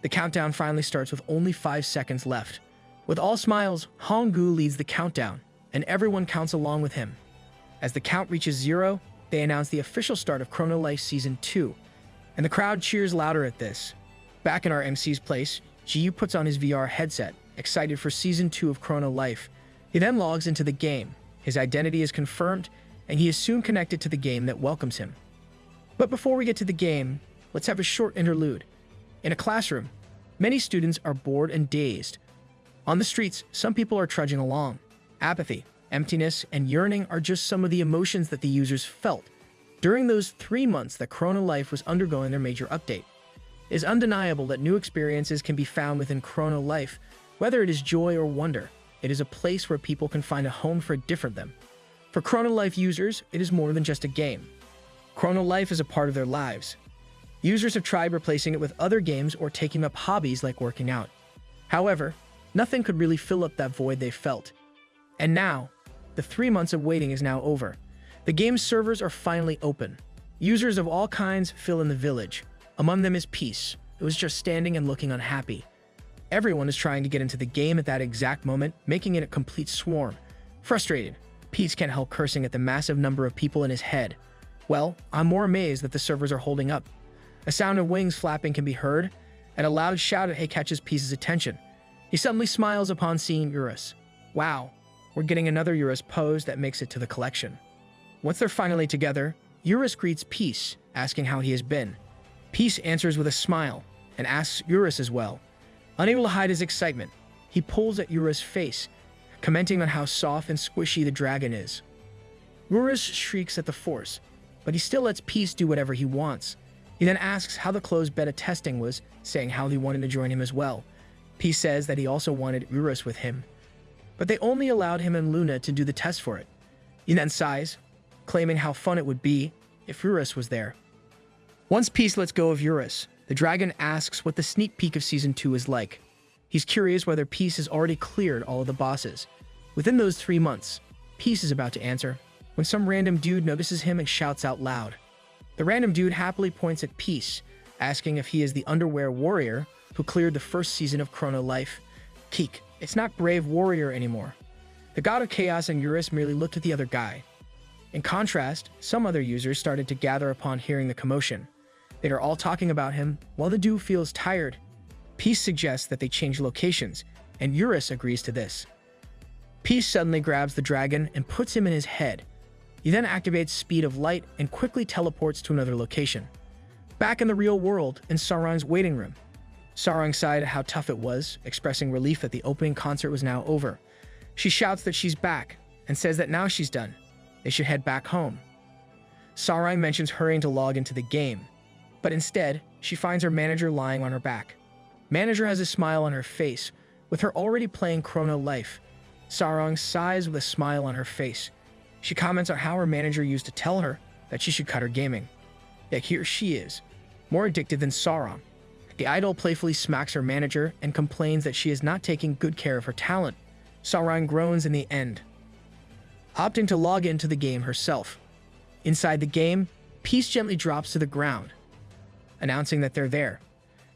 The countdown finally starts with only 5 seconds left. With all smiles, Honggu leads the countdown, and everyone counts along with him. As the count reaches 0, they announce the official start of Chrono Life Season 2, and the crowd cheers louder at this. Back in our MC's place, Ji-Yu puts on his VR headset, excited for Season 2 of Chrono Life. He then logs into the game. His identity is confirmed, and he is soon connected to the game that welcomes him. But before we get to the game, let's have a short interlude. In a classroom, many students are bored and dazed. On the streets, some people are trudging along. Apathy, emptiness, and yearning are just some of the emotions that the users felt during those 3 months that Chrono Life was undergoing their major update. It is undeniable that new experiences can be found within Chrono Life, whether it is joy or wonder. It is a place where people can find a home for a different them. For Chrono Life users, it is more than just a game. Chrono Life is a part of their lives. Users have tried replacing it with other games or taking up hobbies like working out. However, nothing could really fill up that void they felt. And now, the 3 months of waiting is now over. The game's servers are finally open. Users of all kinds fill in the village. Among them is Peace, who is just standing and looking unhappy. Everyone is trying to get into the game at that exact moment, making it a complete swarm. Frustrated, Peace can't help cursing at the massive number of people in his head. Well, I'm more amazed that the servers are holding up. A sound of wings flapping can be heard, and a loud shout at Hey catches Peace's attention. He suddenly smiles upon seeing Eurus. Wow, we're getting another Eurus pose that makes it to the collection. Once they're finally together, Eurus greets Peace, asking how he has been. Peace answers with a smile, and asks Eurus as well. Unable to hide his excitement, he pulls at Eurus' face, commenting on how soft and squishy the dragon is. Eurus shrieks at the force, but he still lets Peace do whatever he wants. He then asks how the closed beta testing was, saying how he wanted to join him as well. Peace says that he also wanted Eurus with him, but they only allowed him and Luna to do the test for it. He then sighs, claiming how fun it would be if Eurus was there. Once Peace lets go of Eurus, the dragon asks what the sneak peek of Season 2 is like. He's curious whether Peace has already cleared all of the bosses. Within those 3 months, Peace is about to answer, when some random dude notices him and shouts out loud. The random dude happily points at Peace, asking if he is the underwear warrior who cleared the first season of Chrono Life. Keek, it's not Brave Warrior anymore. The god of chaos and Eurus merely looked at the other guy. In contrast, some other users started to gather upon hearing the commotion. They are all talking about him, while the dude feels tired. Peace suggests that they change locations, and Eurus agrees to this. Peace suddenly grabs the dragon and puts him in his head. He then activates Speed of Light and quickly teleports to another location. Back in the real world, in Sarang's waiting room. Sarang sighed at how tough it was, expressing relief that the opening concert was now over. She shouts that she's back, and says that now she's done, they should head back home. Sarang mentions hurrying to log into the game, but instead, she finds her manager lying on her back. Manager has a smile on her face, with her already playing Chrono Life. Sarang sighs with a smile on her face. She comments on how her manager used to tell her that she should cut her gaming. Yet here she is, more addicted than Sauron. The idol playfully smacks her manager and complains that she is not taking good care of her talent. Sauron groans in the end, opting to log into the game herself. Inside the game, Peace gently drops to the ground, announcing that they're there.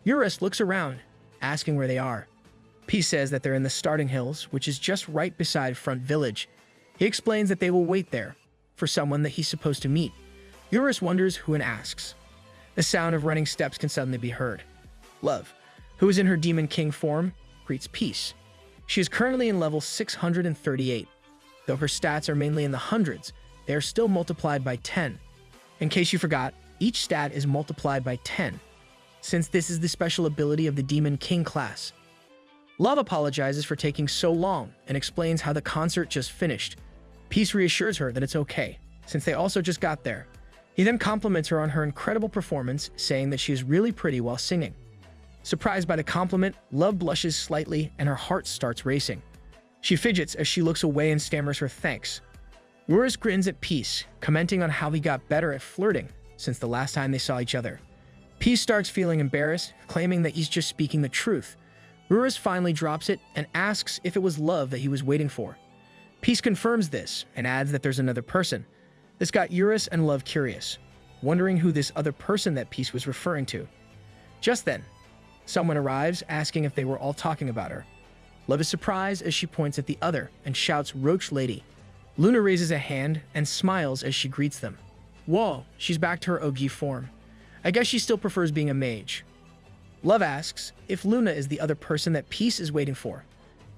Eurus looks around, asking where they are. Peace says that they're in the Starting Hills, which is just right beside Front Village. He explains that they will wait there for someone that he's supposed to meet. Eurus wonders who and asks. The sound of running steps can suddenly be heard. Love, who is in her Demon King form, greets Peace. She is currently in level 638. Though her stats are mainly in the hundreds, they are still multiplied by 10. In case you forgot, each stat is multiplied by 10, since this is the special ability of the Demon King class. Love apologizes for taking so long and explains how the concert just finished. Peace reassures her that it's okay, since they also just got there. He then compliments her on her incredible performance, saying that she is really pretty while singing. Surprised by the compliment, Love blushes slightly and her heart starts racing. She fidgets as she looks away and stammers her thanks. Eurus grins at Peace, commenting on how he got better at flirting since the last time they saw each other. Peace starts feeling embarrassed, claiming that he's just speaking the truth. Eurus finally drops it and asks if it was love that he was waiting for. Peace confirms this and adds that there's another person. This got Eurus and Love curious, wondering who this other person that Peace was referring to. Just then, someone arrives asking if they were all talking about her. Love is surprised as she points at the other and shouts, "Roach Lady." Luna raises a hand and smiles as she greets them. Whoa, she's back to her OG form. I guess she still prefers being a mage. Love asks if Luna is the other person that Peace is waiting for.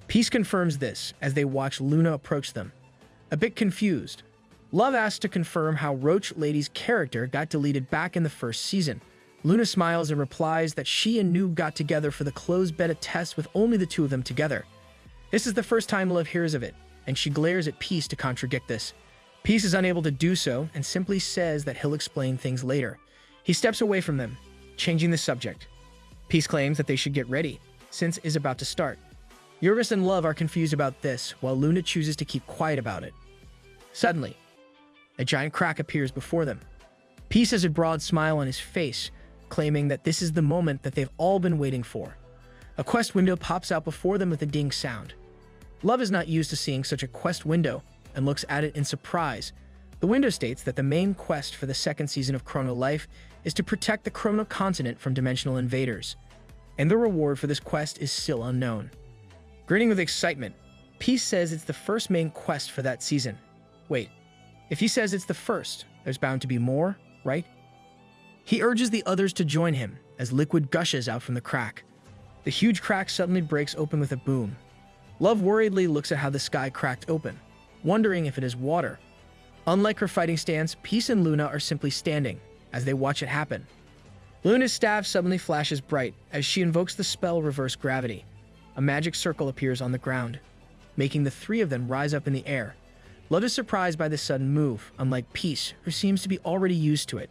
Peace confirms this as they watch Luna approach them. A bit confused, Love asks to confirm how Roach Lady's character got deleted back in the first season. Luna smiles and replies that she and Noob got together for the closed beta test with only the two of them together. This is the first time Love hears of it, and she glares at Peace to contradict this. Peace is unable to do so and simply says that he'll explain things later. He steps away from them, changing the subject. Peace claims that they should get ready, since it is about to start. Eurus and Love are confused about this, while Luna chooses to keep quiet about it. Suddenly, a giant crack appears before them. Peace has a broad smile on his face, claiming that this is the moment that they've all been waiting for. A quest window pops out before them with a ding sound. Love is not used to seeing such a quest window and looks at it in surprise. The window states that the main quest for the second season of Chrono Life is to protect the Chrono continent from dimensional invaders, and the reward for this quest is still unknown. Grinning with excitement, Peace says it's the first main quest for that season. Wait, if he says it's the first, there's bound to be more, right? He urges the others to join him as liquid gushes out from the crack. The huge crack suddenly breaks open with a boom. Love worriedly looks at how the sky cracked open, wondering if it is water. Unlike her fighting stance, Peace and Luna are simply standing as they watch it happen. Luna's staff suddenly flashes bright as she invokes the spell Reverse Gravity. A magic circle appears on the ground, making the three of them rise up in the air. Love is surprised by this sudden move, unlike Peace, who seems to be already used to it.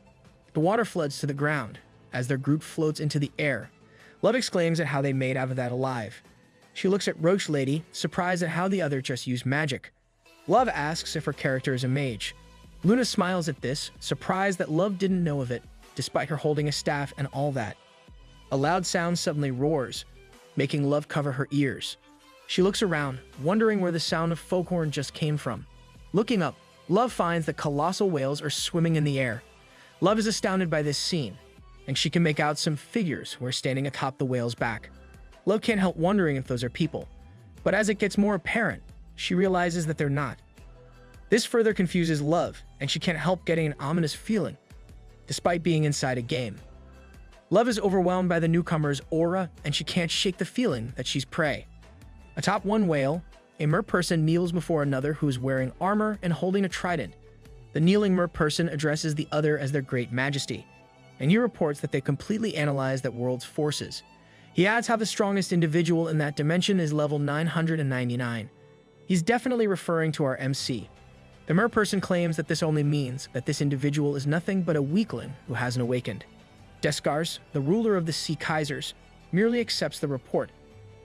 The water floods to the ground as their group floats into the air. Love exclaims at how they made out of that alive. She looks at Roach Lady, surprised at how the other just used magic. Love asks if her character is a mage. Luna smiles at this, surprised that Love didn't know of it, despite her holding a staff and all that. A loud sound suddenly roars, making Love cover her ears. She looks around, wondering where the sound of Foghorn just came from. Looking up, Love finds that colossal whales are swimming in the air. Love is astounded by this scene, and she can make out some figures who are standing atop the whale's back. Love can't help wondering if those are people, but as it gets more apparent, she realizes that they're not. This further confuses Love, and she can't help getting an ominous feeling, despite being inside a game. Love is overwhelmed by the newcomer's aura, and she can't shake the feeling that she's prey. Atop one whale, a mer person kneels before another who is wearing armor and holding a trident. The kneeling mer person addresses the other as their great majesty, and he reports that they completely analyzed that world's forces. He adds how the strongest individual in that dimension is level 999. He's definitely referring to our MC. The mer person claims that this only means that this individual is nothing but a weakling who hasn't awakened. Deskars, the ruler of the Sea Kaisers, merely accepts the report.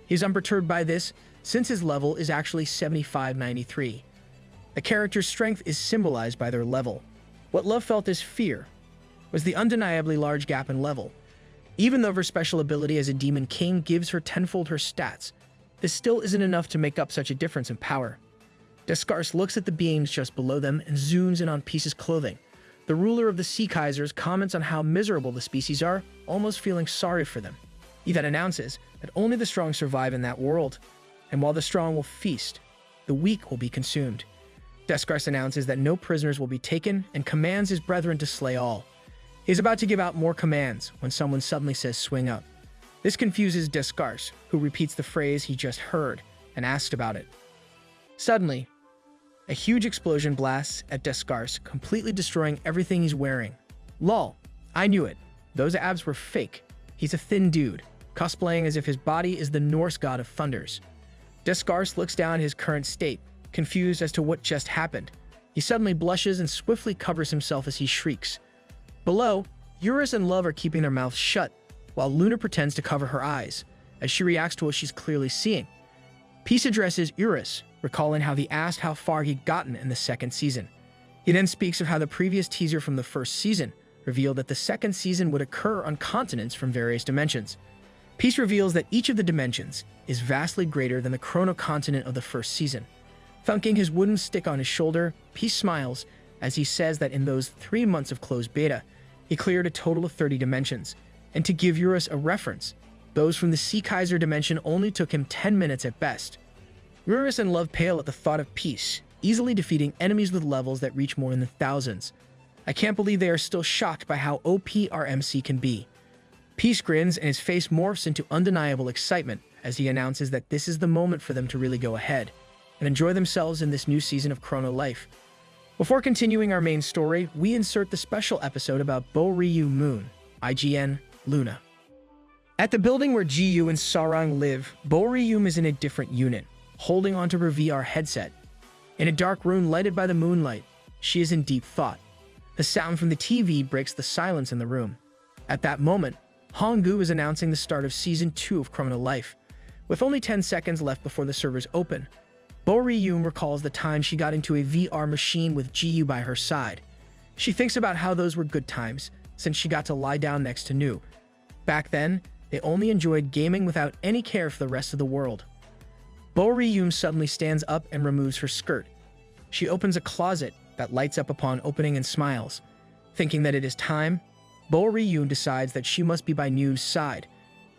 He's unperturbed by this, since his level is actually 7593. The character's strength is symbolized by their level, What Love felt as fear was the undeniably large gap in level. Even though her special ability as a demon king gives her tenfold her stats, this still isn't enough to make up such a difference in power. Descartes looks at the beings just below them and zooms in on Peace's clothing. The ruler of the Sea Kaisers comments on how miserable the species are, almost feeling sorry for them. He then announces that only the strong survive in that world, and while the strong will feast, the weak will be consumed. Descartes announces that no prisoners will be taken and commands his brethren to slay all. He is about to give out more commands when someone suddenly says swing up. This confuses Descartes, who repeats the phrase he just heard and asked about it. Suddenly, a huge explosion blasts at Descartes, completely destroying everything he's wearing. Lol, I knew it. Those abs were fake. He's a thin dude, cosplaying as if his body is the Norse god of thunders. Descartes looks down at his current state, confused as to what just happened. He suddenly blushes and swiftly covers himself as he shrieks. Below, Eurus and Love are keeping their mouths shut, while Luna pretends to cover her eyes, as she reacts to what she's clearly seeing. Peace addresses Eurus, recalling how he asked how far he'd gotten in the second season. He then speaks of how the previous teaser from the first season revealed that the second season would occur on continents from various dimensions. Peace reveals that each of the dimensions is vastly greater than the chrono continent of the first season. Thunking his wooden stick on his shoulder, Peace smiles as he says that in those 3 months of closed beta, he cleared a total of 30 dimensions. And to give Eurus a reference, those from the Sea Kaiser dimension only took him 10 minutes at best. Eurus and Love pale at the thought of Peace, easily defeating enemies with levels that reach more in the thousands. I can't believe they are still shocked by how OP our MC can be. Peace grins and his face morphs into undeniable excitement as he announces that this is the moment for them to really go ahead and enjoy themselves in this new season of Chrono Life. Before continuing our main story, we insert the special episode about Bo Ryu Moon, IGN, Luna. At the building where Jiyu and Sarang live, Bo Ryu is in a different unit, holding onto her VR headset. In a dark room lighted by the moonlight, she is in deep thought. The sound from the TV breaks the silence in the room. At that moment, Honggu is announcing the start of Season 2 of Chrono Life. With only 10 seconds left before the servers open, Bo Ryu recalls the time she got into a VR machine with Jiyu by her side. She thinks about how those were good times, since she got to lie down next to Noob. Back then, they only enjoyed gaming without any care for the rest of the world. Bo Ryu suddenly stands up and removes her skirt. She opens a closet that lights up upon opening and smiles. Thinking that it is time, Bo Ryu decides that she must be by Noob's side,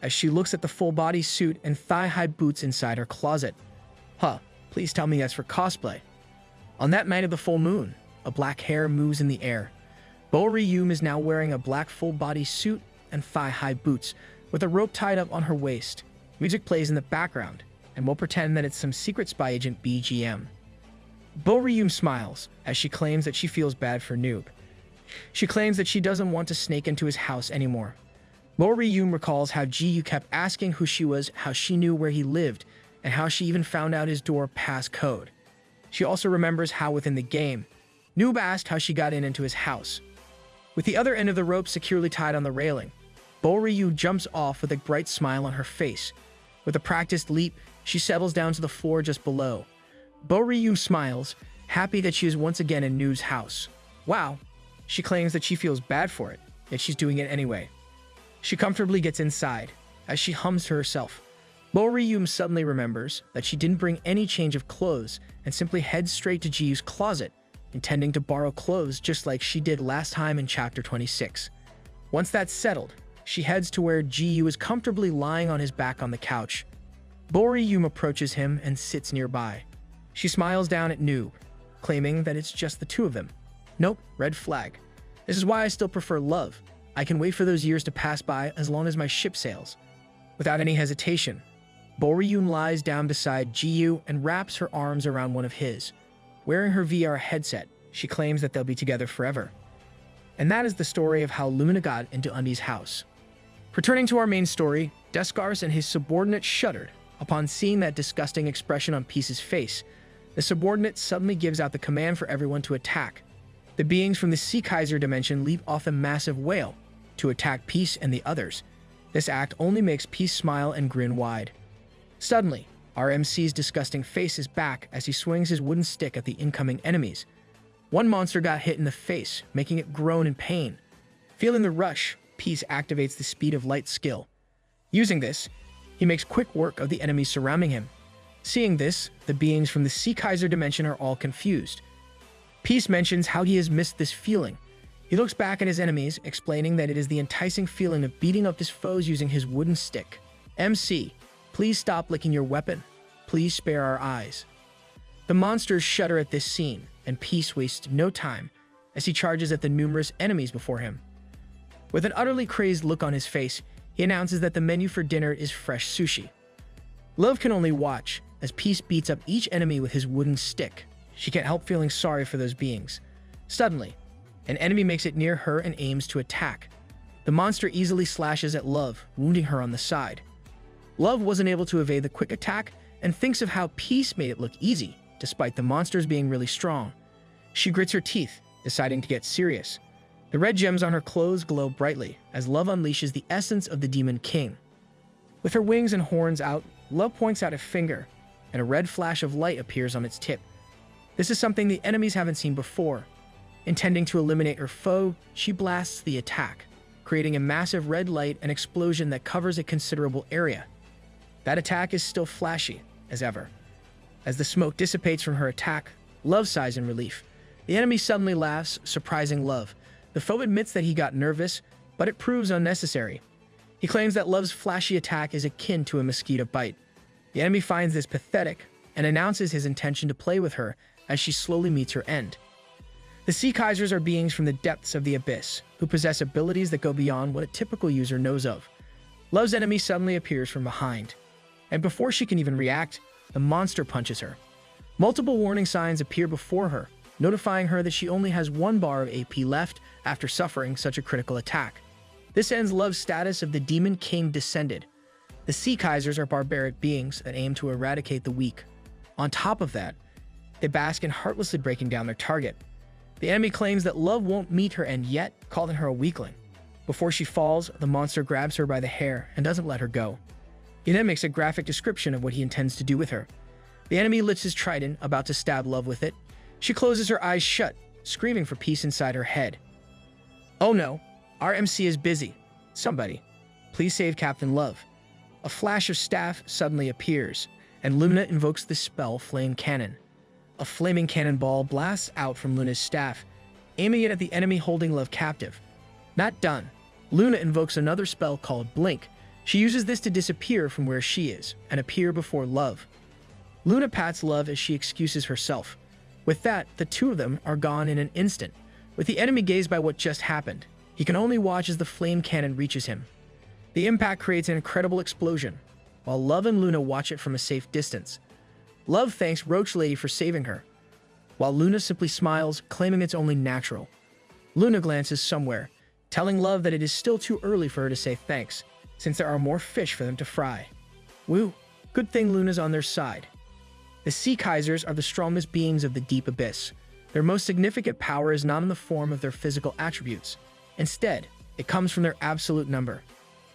as she looks at the full-body suit and thigh-high boots inside her closet. Huh, please tell me that's for cosplay. On that night of the full moon, a black hair moves in the air. Bo Ryu is now wearing a black full-body suit and thigh-high boots, with a rope tied up on her waist. Music plays in the background, and we'll pretend that it's some secret spy agent BGM. Bo Ryu smiles as she claims that she feels bad for Noob. She claims that she doesn't want to snake into his house anymore. Bo Ryu recalls how Jiyu kept asking who she was, how she knew where he lived, and how she even found out his door passcode. She also remembers how within the game, Noob asked how she got into his house. With the other end of the rope securely tied on the railing, Bo Ryu jumps off with a bright smile on her face. With a practiced leap, she settles down to the floor just below. Bo Ryu smiles, happy that she is once again in Noob's house. Wow, she claims that she feels bad for it, yet she's doing it anyway. She comfortably gets inside, as she hums to herself. Bo Ryu suddenly remembers that she didn't bring any change of clothes and simply heads straight to Jiyu's closet, intending to borrow clothes just like she did last time in Chapter 26. Once that's settled, she heads to where Jiyu is comfortably lying on his back on the couch. Bo Ryu approaches him and sits nearby. She smiles down at Noob, claiming that it's just the two of them. Nope, red flag. This is why I still prefer Love. I can wait for those years to pass by as long as my ship sails. Without any hesitation, Bo Ryu lies down beside Jiyu and wraps her arms around one of his. Wearing her VR headset, she claims that they'll be together forever. And that is the story of how Luna got into Undy's house. Returning to our main story, Descartes and his subordinate shuddered upon seeing that disgusting expression on Peace's face. The subordinate suddenly gives out the command for everyone to attack. The beings from the Sea Kaiser dimension leap off a massive whale to attack Peace and the others. This act only makes Peace smile and grin wide. Suddenly, our MC's disgusting face is back as he swings his wooden stick at the incoming enemies. One monster got hit in the face, making it groan in pain. Feeling the rush, Peace activates the speed of light skill. Using this, he makes quick work of the enemies surrounding him. Seeing this, the beings from the Sea Kaiser dimension are all confused. Peace mentions how he has missed this feeling. He looks back at his enemies, explaining that it is the enticing feeling of beating up his foes using his wooden stick. MC, please stop licking your weapon. Please spare our eyes. The monsters shudder at this scene, and Peace wastes no time as he charges at the numerous enemies before him. With an utterly crazed look on his face, he announces that the menu for dinner is fresh sushi. Love can only watch as Peace beats up each enemy with his wooden stick. She can't help feeling sorry for those beings. Suddenly, an enemy makes it near her and aims to attack. The monster easily slashes at Love, wounding her on the side. Love wasn't able to evade the quick attack and thinks of how Peace made it look easy, despite the monsters being really strong. She grits her teeth, deciding to get serious. The red gems on her clothes glow brightly as Love unleashes the essence of the Demon King. With her wings and horns out, Love points out a finger, and a red flash of light appears on its tip. This is something the enemies haven't seen before. Intending to eliminate her foe, she blasts the attack, creating a massive red light and explosion that covers a considerable area. That attack is still flashy, as ever. As the smoke dissipates from her attack, Love sighs in relief. The enemy suddenly laughs, surprising Love. The foe admits that he got nervous, but it proves unnecessary. He claims that Love's flashy attack is akin to a mosquito bite. The enemy finds this pathetic and announces his intention to play with her as she slowly meets her end. The Sea Kaisers are beings from the depths of the abyss, who possess abilities that go beyond what a typical user knows of. Love's enemy suddenly appears from behind, and before she can even react, the monster punches her. Multiple warning signs appear before her, notifying her that she only has 1 bar of AP left after suffering such a critical attack. This ends Love's status of the Demon King descended. The Sea Kaisers are barbaric beings that aim to eradicate the weak. On top of that, they bask in heartlessly breaking down their target. The enemy claims that Love won't meet her end yet, calling her a weakling. Before she falls, the monster grabs her by the hair and doesn't let her go. He then makes a graphic description of what he intends to do with her. The enemy lifts his trident, about to stab Love with it. She closes her eyes shut, screaming for peace inside her head. Oh no, our MC is busy. Somebody, please save Captain Love. A flash of staff suddenly appears, and Luna invokes the spell Flame Cannon. A flaming cannonball blasts out from Luna's staff, aiming it at the enemy holding Love captive. Not done. Luna invokes another spell called Blink. She uses this to disappear from where she is and appear before Love. Luna pats Love as she excuses herself. With that, the two of them are gone in an instant. With the enemy gazed by what just happened, he can only watch as the flame cannon reaches him. The impact creates an incredible explosion, while Love and Luna watch it from a safe distance. Love thanks Roach Lady for saving her, while Luna simply smiles, claiming it's only natural. Luna glances somewhere, telling Love that it is still too early for her to say thanks, since there are more fish for them to fry. Woo, good thing Luna's on their side. The Sea Kaisers are the strongest beings of the deep abyss. Their most significant power is not in the form of their physical attributes. Instead, it comes from their absolute number.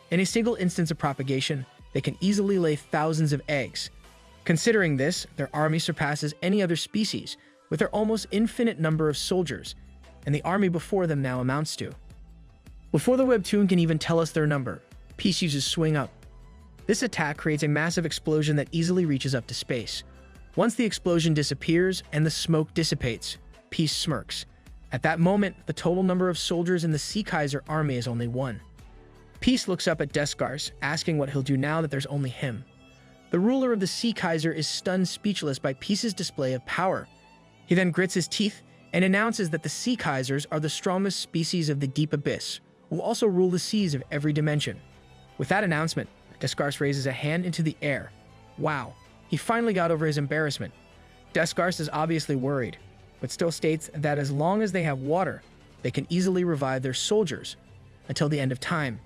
In a single instance of propagation, they can easily lay thousands of eggs. Considering this, their army surpasses any other species, with their almost infinite number of soldiers, and the army before them now amounts to. Before the webtoon can even tell us their number, Peace uses Swing Up. This attack creates a massive explosion that easily reaches up to space. Once the explosion disappears and the smoke dissipates, Peace smirks. At that moment, the total number of soldiers in the Sea Kaiser army is only 1. Peace looks up at Deskars, asking what he'll do now that there's only him. The ruler of the Sea Kaiser is stunned speechless by Peace's display of power. He then grits his teeth and announces that the Sea Kaisers are the strongest species of the deep abyss, who also rule the seas of every dimension. With that announcement, Deskars raises a hand into the air. Wow, he finally got over his embarrassment. Deskars is obviously worried, but still states that as long as they have water, they can easily revive their soldiers until the end of time.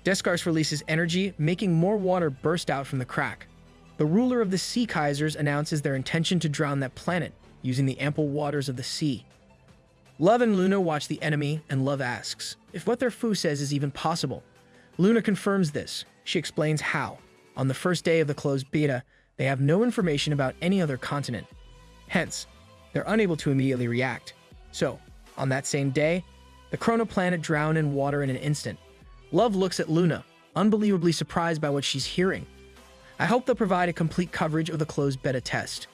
Deskars releases energy, making more water burst out from the crack. The ruler of the Sea Kaisers announces their intention to drown that planet using the ample waters of the sea. Love and Luna watch the enemy, and Love asks if what their foo says is even possible. Luna confirms this. She explains how, on the first day of the closed beta, they have no information about any other continent. Hence, they're unable to immediately react. So, on that same day, the Chrono planet drowned in water in an instant. Love looks at Luna, unbelievably surprised by what she's hearing. I hope they'll provide a complete coverage of the closed beta test.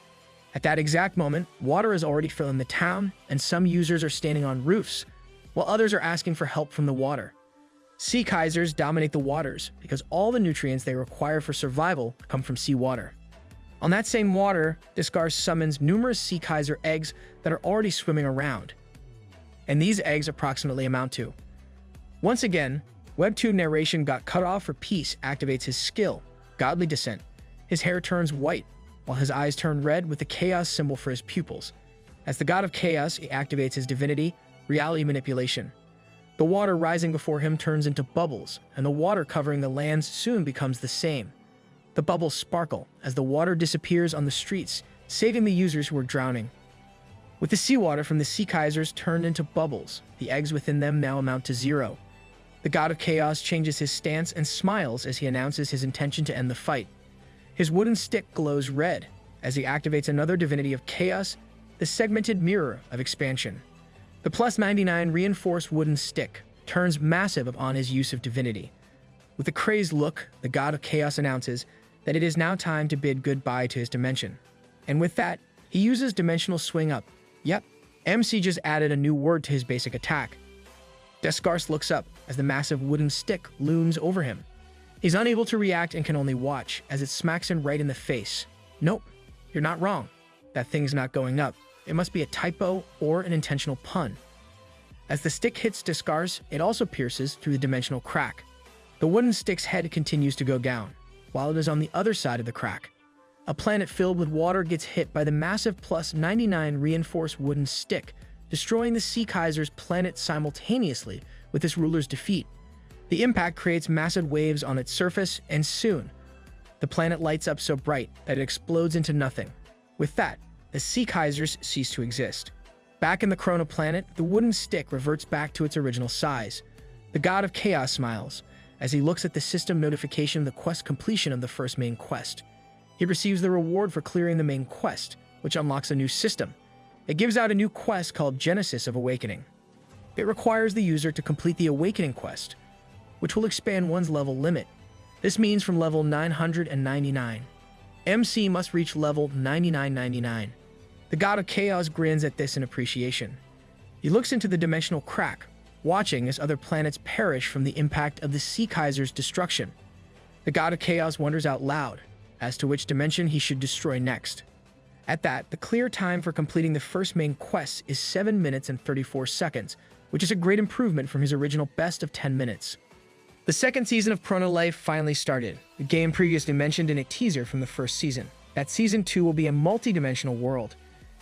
At that exact moment, water is already filling the town, and some users are standing on roofs, while others are asking for help from the water. Sea Kaisers dominate the waters because all the nutrients they require for survival come from seawater. On that same water, Discar summons numerous Sea Kaiser eggs that are already swimming around. And these eggs approximately amount to. Once again, Webtoon narration got cut off for Peace activates his skill, Godly Descent. His hair turns white, while his eyes turn red with the chaos symbol for his pupils. As the god of chaos, he activates his divinity, Reality Manipulation. The water rising before him turns into bubbles, and the water covering the lands soon becomes the same. The bubbles sparkle as the water disappears on the streets, saving the users who are drowning. With the seawater from the Sea Kaisers turned into bubbles, the eggs within them now amount to 0. The god of chaos changes his stance and smiles as he announces his intention to end the fight. His wooden stick glows red as he activates another divinity of chaos, the segmented mirror of expansion. The plus 99 reinforced wooden stick turns massive upon his use of divinity. With a crazed look, the god of chaos announces that it is now time to bid goodbye to his dimension. And with that, he uses dimensional swing up. Yep, MC just added a new word to his basic attack. Descartes looks up as the massive wooden stick looms over him. He's unable to react and can only watch as it smacks him right in the face. Nope, you're not wrong. That thing's not going up. It must be a typo or an intentional pun. As the stick hits Descartes, it also pierces through the dimensional crack. The wooden stick's head continues to go down, while it is on the other side of the crack. A planet filled with water gets hit by the massive plus 99 reinforced wooden stick, destroying the Sea Kaiser's planet simultaneously with its ruler's defeat. The impact creates massive waves on its surface, and soon, the planet lights up so bright that it explodes into nothing. With that, the Sea Kaisers cease to exist. Back in the Chrono planet, the wooden stick reverts back to its original size. The god of chaos smiles as he looks at the system notification of the quest completion of the first main quest. He receives the reward for clearing the main quest, which unlocks a new system. It gives out a new quest called Genesis of Awakening. It requires the user to complete the Awakening quest, which will expand one's level limit. This means from level 999. MC must reach level 9999. The god of chaos grins at this in appreciation. He looks into the dimensional crack, watching as other planets perish from the impact of the Sea Kaiser's destruction. The god of chaos wonders out loud as to which dimension he should destroy next. At that, the clear time for completing the first main quest is 7 minutes and 34 seconds, which is a great improvement from his original best of 10 minutes. The second season of Chrono Life finally started, the game previously mentioned in a teaser from the first season. That Season 2 will be a multi-dimensional world.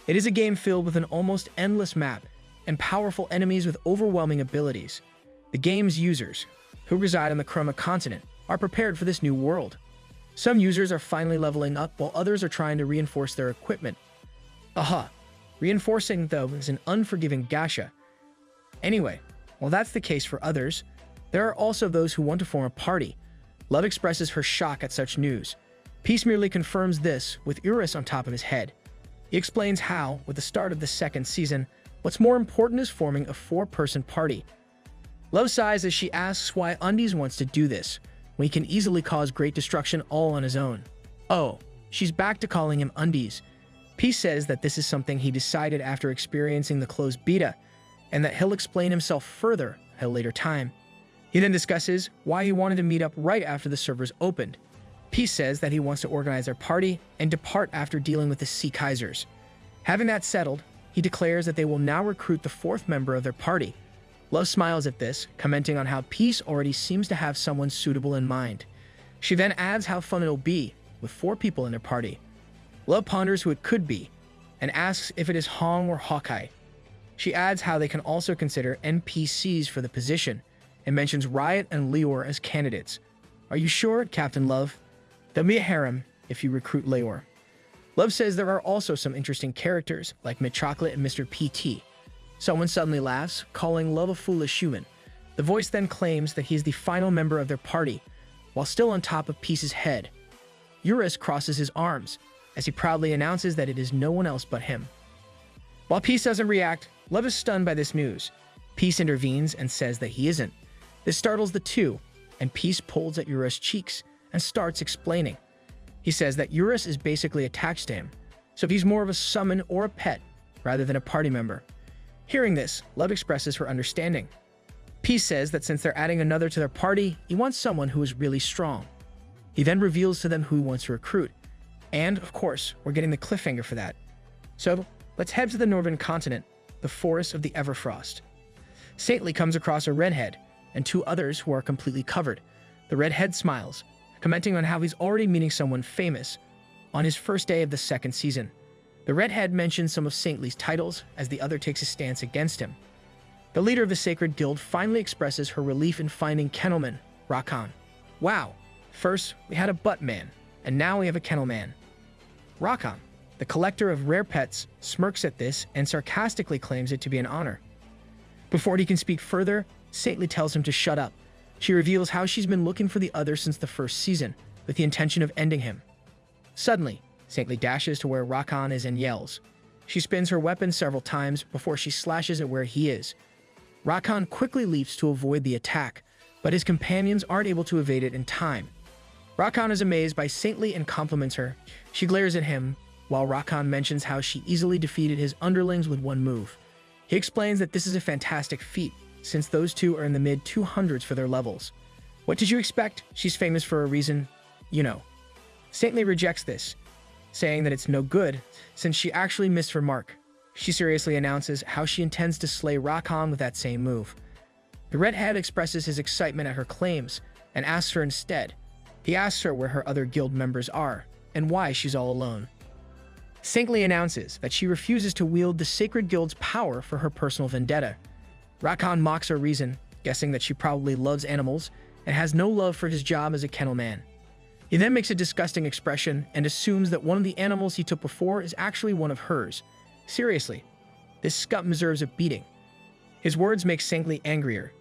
It is a game filled with an almost endless map and powerful enemies with overwhelming abilities. The game's users, who reside on the Chrono continent, are prepared for this new world. Some users are finally leveling up while others are trying to reinforce their equipment. Aha! Reinforcing, though, is an unforgiving gacha. Anyway, while that's the case for others, there are also those who want to form a party. Love expresses her shock at such news. Peace merely confirms this with Urus on top of his head. He explains how, with the start of the second season, what's more important is forming a 4-person party. Love sighs as she asks why Undies wants to do this, when he can easily cause great destruction all on his own. Oh, she's back to calling him Undies. Peace says that this is something he decided after experiencing the closed beta, and that he'll explain himself further at a later time. He then discusses why he wanted to meet up right after the servers opened. Peace says that he wants to organize their party and depart after dealing with the Sea Kaisers. Having that settled, he declares that they will now recruit the 4th member of their party. Love smiles at this, commenting on how Peace already seems to have someone suitable in mind. She then adds how fun it'll be with 4 people in their party. Love ponders who it could be, and asks if it is Hong or Hawkeye. She adds how they can also consider NPCs for the position, and mentions Riot and Leor as candidates. Are you sure, Captain Love? There'll be a harem if you recruit Leor. Love says there are also some interesting characters, like Chocolate and Mr. PT. Someone suddenly laughs, calling Love a foolish human. The voice then claims that he's the final member of their party, while still on top of Peace's head. Urus crosses his arms, as he proudly announces that it is no one else but him. While Peace doesn't react, Love is stunned by this news. Peace intervenes and says that he isn't. This startles the two, and Peace pulls at Eurus' cheeks and starts explaining. He says that Eurus is basically attached to him, so he's more of a summon or a pet rather than a party member. Hearing this, Love expresses her understanding. Peace says that since they're adding another to their party, he wants someone who is really strong. He then reveals to them who he wants to recruit. And, of course, we're getting the cliffhanger for that. So, let's head to the northern continent, the Forest of the Everfrost. Saintly comes across a redhead and two others who are completely covered. The redhead smiles, commenting on how he's already meeting someone famous on his first day of the second season. The redhead mentions some of Saintly's titles as the other takes a stance against him. The leader of the Sacred Guild finally expresses her relief in finding Kennelman, Rakan. Wow, first we had a butt man, and now we have a kennel man. Rakan, the collector of rare pets, smirks at this and sarcastically claims it to be an honor. Before he can speak further, Saintly tells him to shut up. She reveals how she's been looking for the other since the first season, with the intention of ending him. Suddenly, Saintly dashes to where Rakan is and yells. She spins her weapon several times before she slashes at where he is. Rakan quickly leaps to avoid the attack, but his companions aren't able to evade it in time. Rakan is amazed by Saintly and compliments her. She glares at him, while Rakan mentions how she easily defeated his underlings with one move. He explains that this is a fantastic feat, since those two are in the mid-200s for their levels. What did you expect? She's famous for a reason, you know. Saintly rejects this, saying that it's no good, since she actually missed her mark. She seriously announces how she intends to slay Rakan with that same move. The redhead expresses his excitement at her claims, and asks her instead. He asks her where her other guild members are, and why she's all alone. Saintly announces that she refuses to wield the Sacred Guild's power for her personal vendetta. Rakan mocks her reason, guessing that she probably loves animals and has no love for his job as a kennel man. He then makes a disgusting expression and assumes that one of the animals he took before is actually one of hers. Seriously, this scum deserves a beating. His words make Saintly angrier,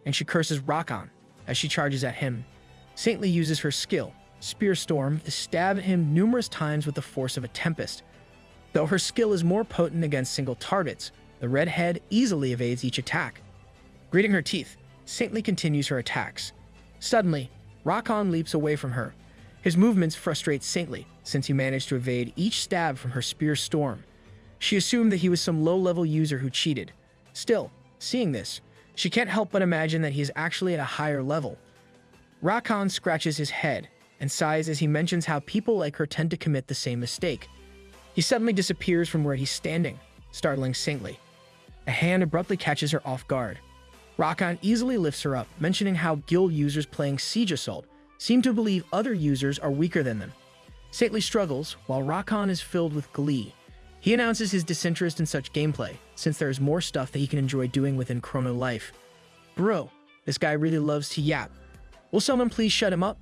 and she curses Rakan as she charges at him. Saintly uses her skill, Spear Storm, to stab at him numerous times with the force of a tempest. Though her skill is more potent against single targets, the redhead easily evades each attack. Gritting her teeth, Saintly continues her attacks. Suddenly, Rakan leaps away from her. His movements frustrate Saintly, since he managed to evade each stab from her Spear Storm. She assumed that he was some low-level user who cheated. Still, seeing this, she can't help but imagine that he is actually at a higher level. Rakan scratches his head and sighs as he mentions how people like her tend to commit the same mistake. He suddenly disappears from where he's standing, startling Saintly. A hand abruptly catches her off guard. Rakan easily lifts her up, mentioning how guild users playing Siege Assault seem to believe other users are weaker than them. Saintly struggles, while Rakan is filled with glee. He announces his disinterest in such gameplay, since there is more stuff that he can enjoy doing within Chrono Life. Bro, this guy really loves to yap. Will someone please shut him up?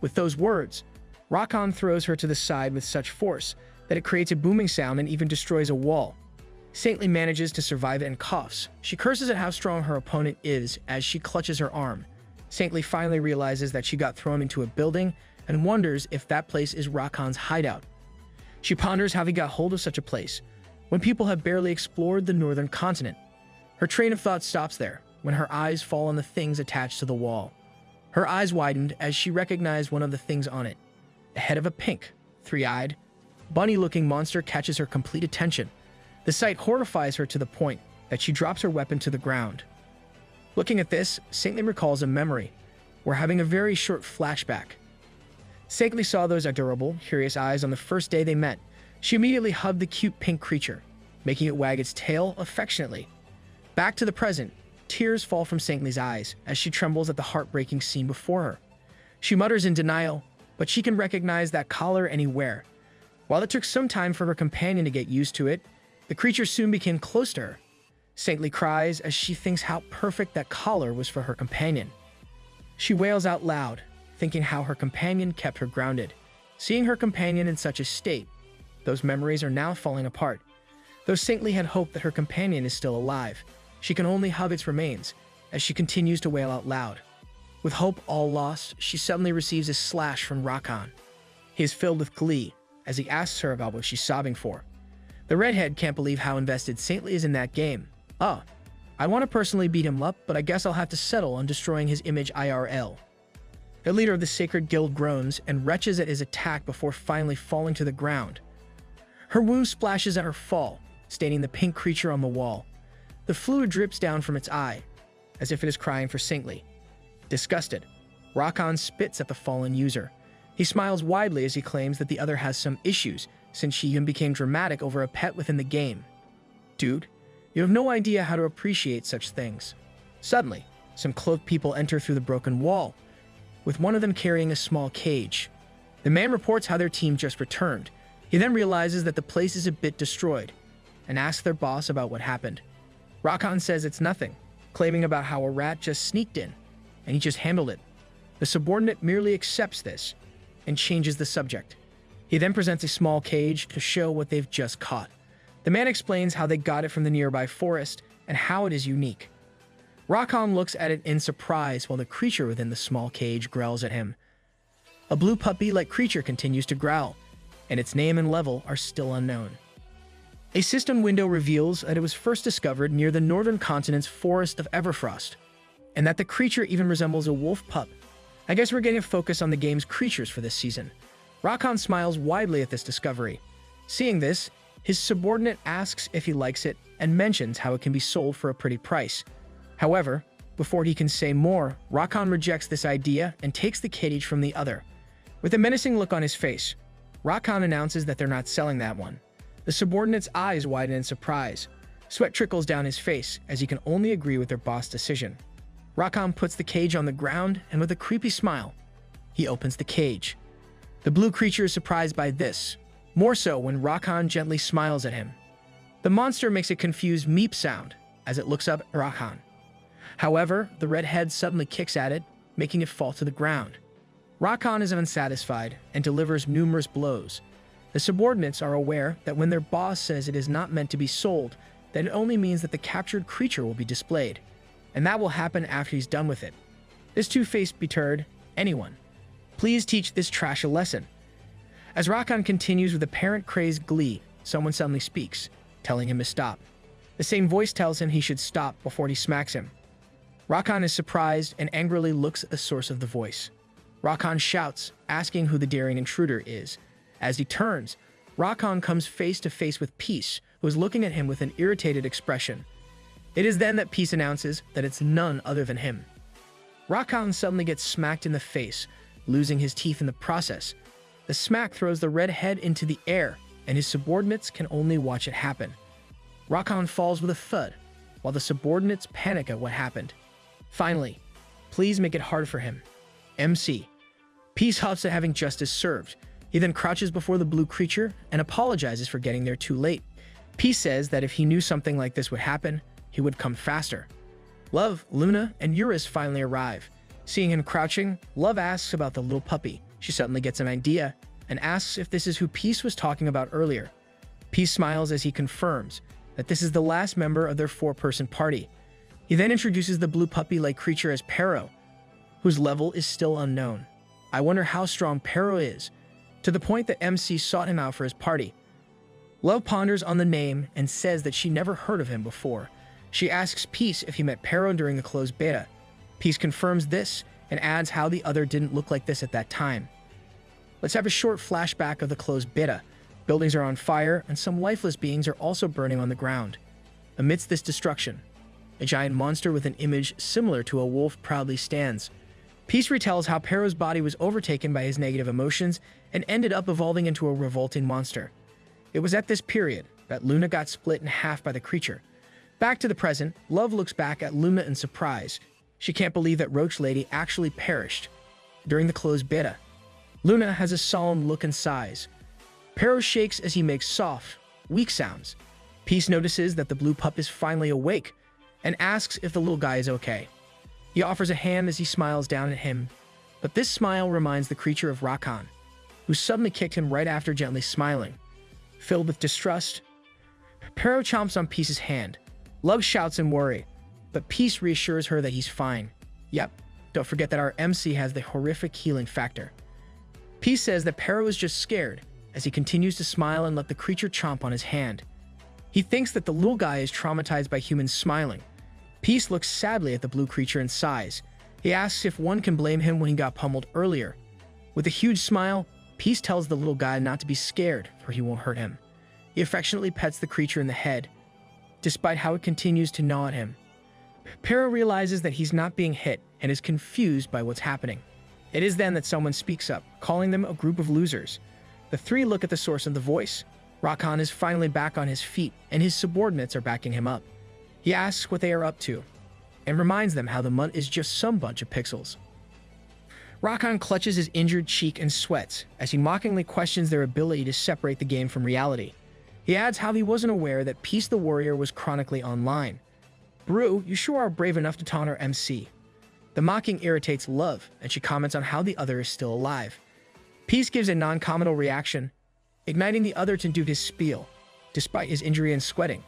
With those words, Rakan throws her to the side with such force that it creates a booming sound and even destroys a wall. Saintly manages to survive it and coughs. She curses at how strong her opponent is as she clutches her arm. Saintly finally realizes that she got thrown into a building and wonders if that place is Rakan's hideout. She ponders how he got hold of such a place, when people have barely explored the northern continent. Her train of thought stops there, when her eyes fall on the things attached to the wall. Her eyes widened as she recognized one of the things on it. The head of a pink, three-eyed, bunny-looking monster catches her complete attention. The sight horrifies her to the point that she drops her weapon to the ground. Looking at this, Saintly recalls a memory. We're having a very short flashback. Saintly saw those adorable, curious eyes on the first day they met. She immediately hugged the cute pink creature, making it wag its tail affectionately. Back to the present, tears fall from Saintly's eyes as she trembles at the heartbreaking scene before her. She mutters in denial, but she can recognize that collar anywhere. While it took some time for her companion to get used to it, the creature soon became close to her. Saintly cries as she thinks how perfect that collar was for her companion. She wails out loud, thinking how her companion kept her grounded. Seeing her companion in such a state, those memories are now falling apart. Though Saintly had hoped that her companion is still alive, she can only hug its remains as she continues to wail out loud. With hope all lost, she suddenly receives a slash from Rakan. He is filled with glee as he asks her about what she's sobbing for. The redhead can't believe how invested Saintly is in that game, Ah, I want to personally beat him up, but I guess I'll have to settle on destroying his image IRL. The leader of the Sacred Guild groans and retches at his attack before finally falling to the ground. Her wound splashes at her fall, staining the pink creature on the wall. The fluid drips down from its eye, as if it is crying for saintly. Disgusted, Rakan spits at the fallen user. He smiles widely as he claims that the other has some issues, since she even became dramatic over a pet within the game. Dude, you have no idea how to appreciate such things. Suddenly, some cloaked people enter through the broken wall, with one of them carrying a small cage. The man reports how their team just returned. He then realizes that the place is a bit destroyed, and asks their boss about what happened. Rakan says it's nothing, claiming about how a rat just sneaked in, and he just handled it. The subordinate merely accepts this, and changes the subject. He then presents a small cage to show what they've just caught. The man explains how they got it from the nearby forest, and how it is unique. Rakan looks at it in surprise while the creature within the small cage growls at him. A blue puppy-like creature continues to growl, and its name and level are still unknown. A system window reveals that it was first discovered near the northern continent's forest of Everfrost, and that the creature even resembles a wolf pup. I guess we're getting a focus on the game's creatures for this season. Rakan smiles widely at this discovery. Seeing this, his subordinate asks if he likes it and mentions how it can be sold for a pretty price. However, before he can say more, Rakan rejects this idea and takes the cage from the other. With a menacing look on his face, Rakan announces that they're not selling that one. The subordinate's eyes widen in surprise. Sweat trickles down his face as he can only agree with their boss' decision. Rakan puts the cage on the ground and with a creepy smile, he opens the cage. The blue creature is surprised by this, more so when Rakan gently smiles at him. The monster makes a confused meep sound as it looks up at Rakan. However, the red head suddenly kicks at it, making it fall to the ground. Rakan is unsatisfied and delivers numerous blows. The subordinates are aware that when their boss says it is not meant to be sold, that it only means that the captured creature will be displayed, and that will happen after he's done with it. This two-faced deterred anyone. Please teach this trash a lesson. As Rakan continues with apparent crazed glee, someone suddenly speaks, telling him to stop. The same voice tells him he should stop before he smacks him. Rakan is surprised and angrily looks at the source of the voice. Rakan shouts, asking who the daring intruder is. As he turns, Rakan comes face to face with Peace, who is looking at him with an irritated expression. It is then that Peace announces that it's none other than him. Rakan suddenly gets smacked in the face, losing his teeth in the process. The smack throws the red head into the air, and his subordinates can only watch it happen. Rakan falls with a thud, while the subordinates panic at what happened. Finally, please make it hard for him. MC. Peace huffs at having justice served. He then crouches before the blue creature and apologizes for getting there too late. Peace says that if he knew something like this would happen, he would come faster. Love, Luna, and Eurus finally arrive. Seeing him crouching, Love asks about the little puppy. She suddenly gets an idea and asks if this is who Peace was talking about earlier. Peace smiles as he confirms that this is the last member of their four-person party. He then introduces the blue puppy-like creature as Pero, whose level is still unknown. I wonder how strong Pero is, to the point that MC sought him out for his party. Love ponders on the name and says that she never heard of him before. She asks Peace if he met Pero during the closed beta. Peace confirms this and adds how the other didn't look like this at that time. Let's have a short flashback of the closed beta. Buildings are on fire and some lifeless beings are also burning on the ground. Amidst this destruction, a giant monster with an image similar to a wolf proudly stands. Peace retells how Pero's body was overtaken by his negative emotions and ended up evolving into a revolting monster. It was at this period that Luna got split in half by the creature. Back to the present, Love looks back at Luna in surprise. She can't believe that Roach Lady actually perished during the closed beta. Luna has a solemn look and sighs. Pero shakes as he makes soft, weak sounds. Peace notices that the blue pup is finally awake and asks if the little guy is okay. He offers a hand as he smiles down at him, but this smile reminds the creature of Rakan, who suddenly kicked him right after gently smiling. Filled with distrust, Pero chomps on Peace's hand. Love shouts in worry, but Peace reassures her that he's fine. Yep, don't forget that our MC has the horrific healing factor. Peace says that Pero is just scared, as he continues to smile and let the creature chomp on his hand. He thinks that the little guy is traumatized by humans smiling. Peace looks sadly at the blue creature and sighs. He asks if one can blame him when he got pummeled earlier. With a huge smile, Peace tells the little guy not to be scared, for he won't hurt him. He affectionately pets the creature in the head, despite how it continues to gnaw at him. Pero realizes that he's not being hit and is confused by what's happening. It is then that someone speaks up, calling them a group of losers. The three look at the source of the voice. Rakan is finally back on his feet, and his subordinates are backing him up. He asks what they are up to, and reminds them how the mud is just some bunch of pixels. Rakan clutches his injured cheek and sweats as he mockingly questions their ability to separate the game from reality. He adds how he wasn't aware that Peace the Warrior was chronically online. Brew, you sure are brave enough to taunt our MC. The mocking irritates Love, and she comments on how the other is still alive. Peace gives a non-committal reaction, igniting the other to do his spiel, despite his injury and sweating.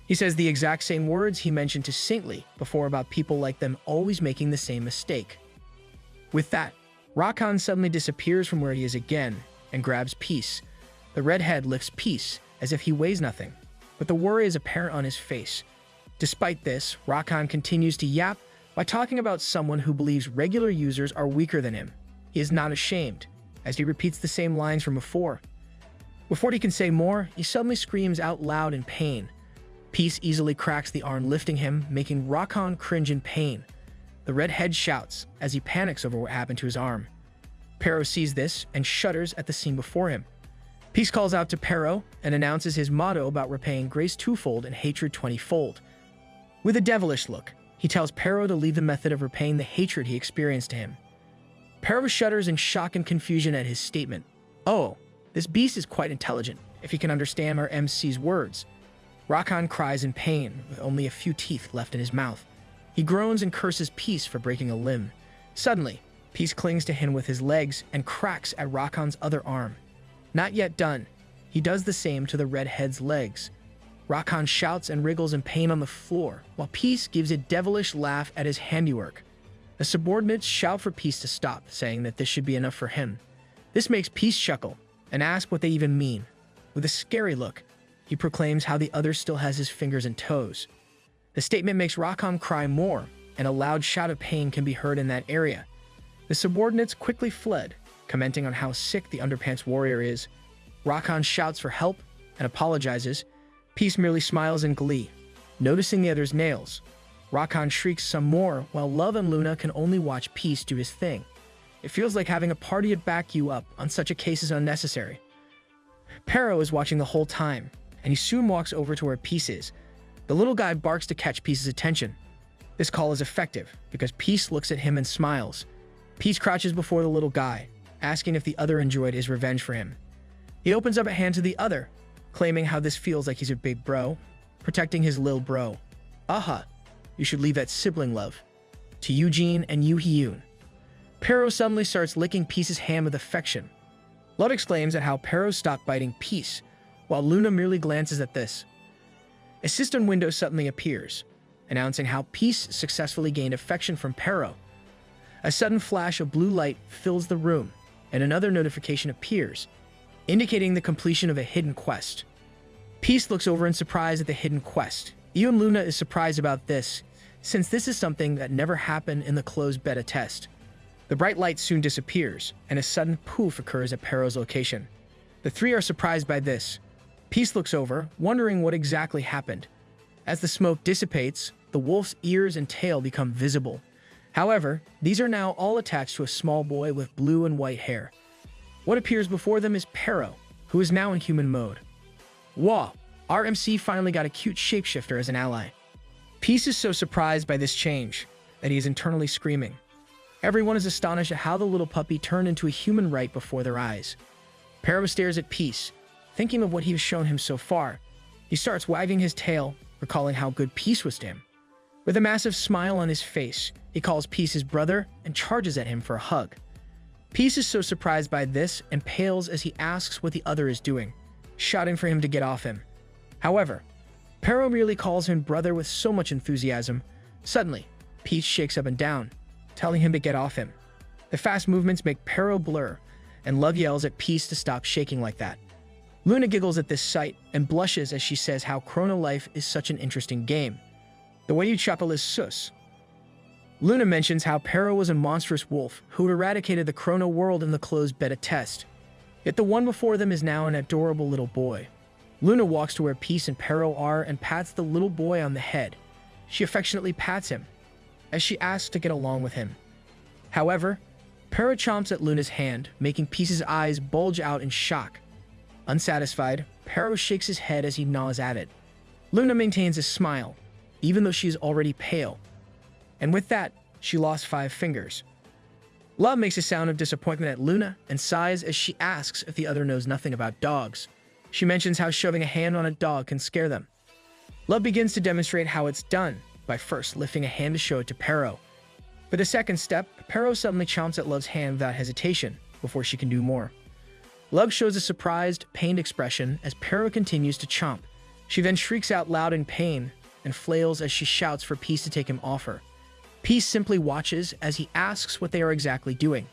He says the exact same words he mentioned to Saintly before about people like them always making the same mistake. With that, Rakan suddenly disappears from where he is again and grabs Peace. The redhead lifts Peace as if he weighs nothing, but the worry is apparent on his face. Despite this, Rakan continues to yap by talking about someone who believes regular users are weaker than him. He is not ashamed, as he repeats the same lines from before. Before he can say more, he suddenly screams out loud in pain. Peace easily cracks the arm lifting him, making Rakan cringe in pain. The redhead shouts as he panics over what happened to his arm. Pero sees this and shudders at the scene before him. Peace calls out to Pero and announces his motto about repaying grace twofold and hatred 20-fold. With a devilish look, he tells Pero to leave the method of repaying the hatred he experienced to him. Pero shudders in shock and confusion at his statement. Oh, this beast is quite intelligent, if he can understand our MC's words. Rakan cries in pain, with only a few teeth left in his mouth. He groans and curses Peace for breaking a limb. Suddenly, Peace clings to him with his legs and cracks at Rakan's other arm. Not yet done, he does the same to the redhead's legs. Rakan shouts and wriggles in pain on the floor, while Peace gives a devilish laugh at his handiwork. The subordinates shout for Peace to stop, saying that this should be enough for him. This makes Peace chuckle and ask what they even mean. With a scary look, he proclaims how the other still has his fingers and toes. The statement makes Rakan cry more, and a loud shout of pain can be heard in that area. The subordinates quickly fled, commenting on how sick the underpants warrior is. Rakan shouts for help and apologizes. Peace merely smiles in glee, noticing the other's nails. Rakan shrieks some more, while Love and Luna can only watch Peace do his thing. It feels like having a party to back you up on such a case is unnecessary. Pero is watching the whole time, and he soon walks over to where Peace is. The little guy barks to catch Peace's attention. This call is effective, because Peace looks at him and smiles. Peace crouches before the little guy, asking if the other enjoyed his revenge for him. He opens up a hand to the other, claiming how this feels like he's a big bro, protecting his lil bro. Aha, you should leave that sibling love. To Eugene and Yoo Hyun. Pero suddenly starts licking Peace's hand with affection. Love exclaims at how Pero stopped biting Peace, while Luna merely glances at this. A cistern window suddenly appears, announcing how Peace successfully gained affection from Pero. A sudden flash of blue light fills the room, and another notification appears, indicating the completion of a hidden quest. Peace looks over in surprise at the hidden quest. Even Luna is surprised about this, since this is something that never happened in the closed beta test. The bright light soon disappears, and a sudden poof occurs at Pero's location. The three are surprised by this. Peace looks over, wondering what exactly happened. As the smoke dissipates, the wolf's ears and tail become visible. However, these are now all attached to a small boy with blue and white hair. What appears before them is Pero, who is now in human mode. Whoa, our MC finally got a cute shapeshifter as an ally. Peace is so surprised by this change that he is internally screaming. Everyone is astonished at how the little puppy turned into a human right before their eyes. Pero stares at Peace, thinking of what he has shown him so far. He starts wagging his tail, recalling how good Peace was to him. With a massive smile on his face, he calls Peace his brother and charges at him for a hug. Peace is so surprised by this and pales as he asks what the other is doing, shouting for him to get off him. However, Pero merely calls him brother with so much enthusiasm. Suddenly, Peace shakes up and down, telling him to get off him. The fast movements make Pero blur, and Love yells at Peace to stop shaking like that. Luna giggles at this sight and blushes as she says how Chrono Life is such an interesting game. The way you chuckle is sus. Luna mentions how Pero was a monstrous wolf who eradicated the Chrono world in the closed beta test. Yet the one before them is now an adorable little boy. Luna walks to where Peace and Pero are and pats the little boy on the head. She affectionately pats him, as she asks to get along with him. However, Pero chomps at Luna's hand, making Peace's eyes bulge out in shock. Unsatisfied, Pero shakes his head as he gnaws at it. Luna maintains a smile, even though she is already pale. And with that, she lost 5 fingers. Love makes a sound of disappointment at Luna and sighs as she asks if the other knows nothing about dogs. She mentions how shoving a hand on a dog can scare them. Love begins to demonstrate how it's done by first lifting a hand to show it to Pero. For the second step, Pero suddenly chomps at Love's hand without hesitation before she can do more. Love shows a surprised, pained expression as Pero continues to chomp. She then shrieks out loud in pain and flails as she shouts for Peace to take him off her. Peace simply watches as he asks what they are exactly doing.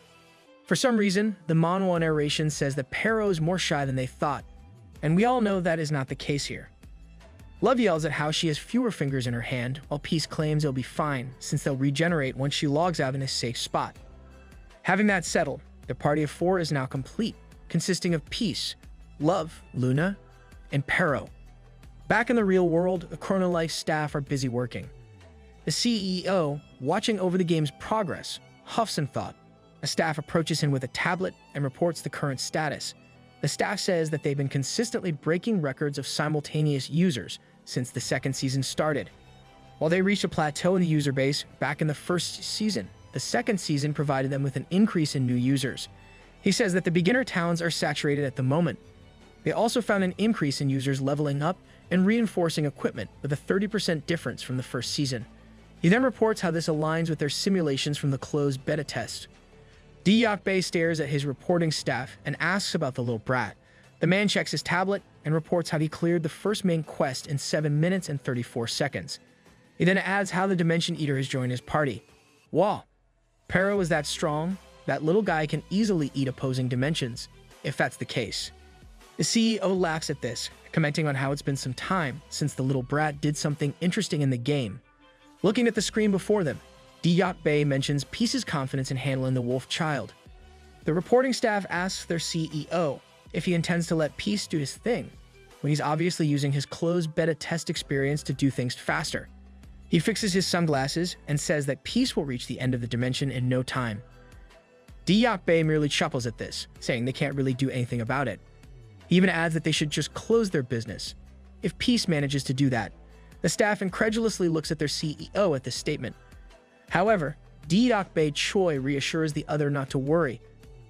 For some reason, the manhwa narration says that Pero is more shy than they thought, and we all know that is not the case here. Love yells at how she has fewer fingers in her hand, while Peace claims they'll be fine since they'll regenerate once she logs out in a safe spot. Having that settled, the party of 4 is now complete, consisting of Peace, Love, Luna, and Pero. Back in the real world, the Chrono Life staff are busy working. The CEO, watching over the game's progress, huffs in thought. A staff approaches him with a tablet and reports the current status. The staff says that they've been consistently breaking records of simultaneous users since the second season started. While they reached a plateau in the user base back in the first season, the second season provided them with an increase in new users. He says that the beginner towns are saturated at the moment. They also found an increase in users leveling up and reinforcing equipment with a 30% difference from the first season. He then reports how this aligns with their simulations from the closed beta test. Bay stares at his reporting staff and asks about the little brat. The man checks his tablet and reports how he cleared the first main quest in 7 minutes and 34 seconds. He then adds how the Dimension Eater has joined his party. Wow, Pero is that strong? That little guy can easily eat opposing dimensions, if that's the case. The CEO laughs at this, commenting on how it's been some time since the little brat did something interesting in the game. Looking at the screen before them, Bay mentions Peace's confidence in handling the wolf child. The reporting staff asks their CEO if he intends to let Peace do his thing, when he's obviously using his closed beta test experience to do things faster. He fixes his sunglasses and says that Peace will reach the end of the dimension in no time. Bay merely chuckles at this, saying they can't really do anything about it. He even adds that they should just close their business, if Peace manages to do that. The staff incredulously looks at their CEO at this statement. However, Bay Choi reassures the other not to worry,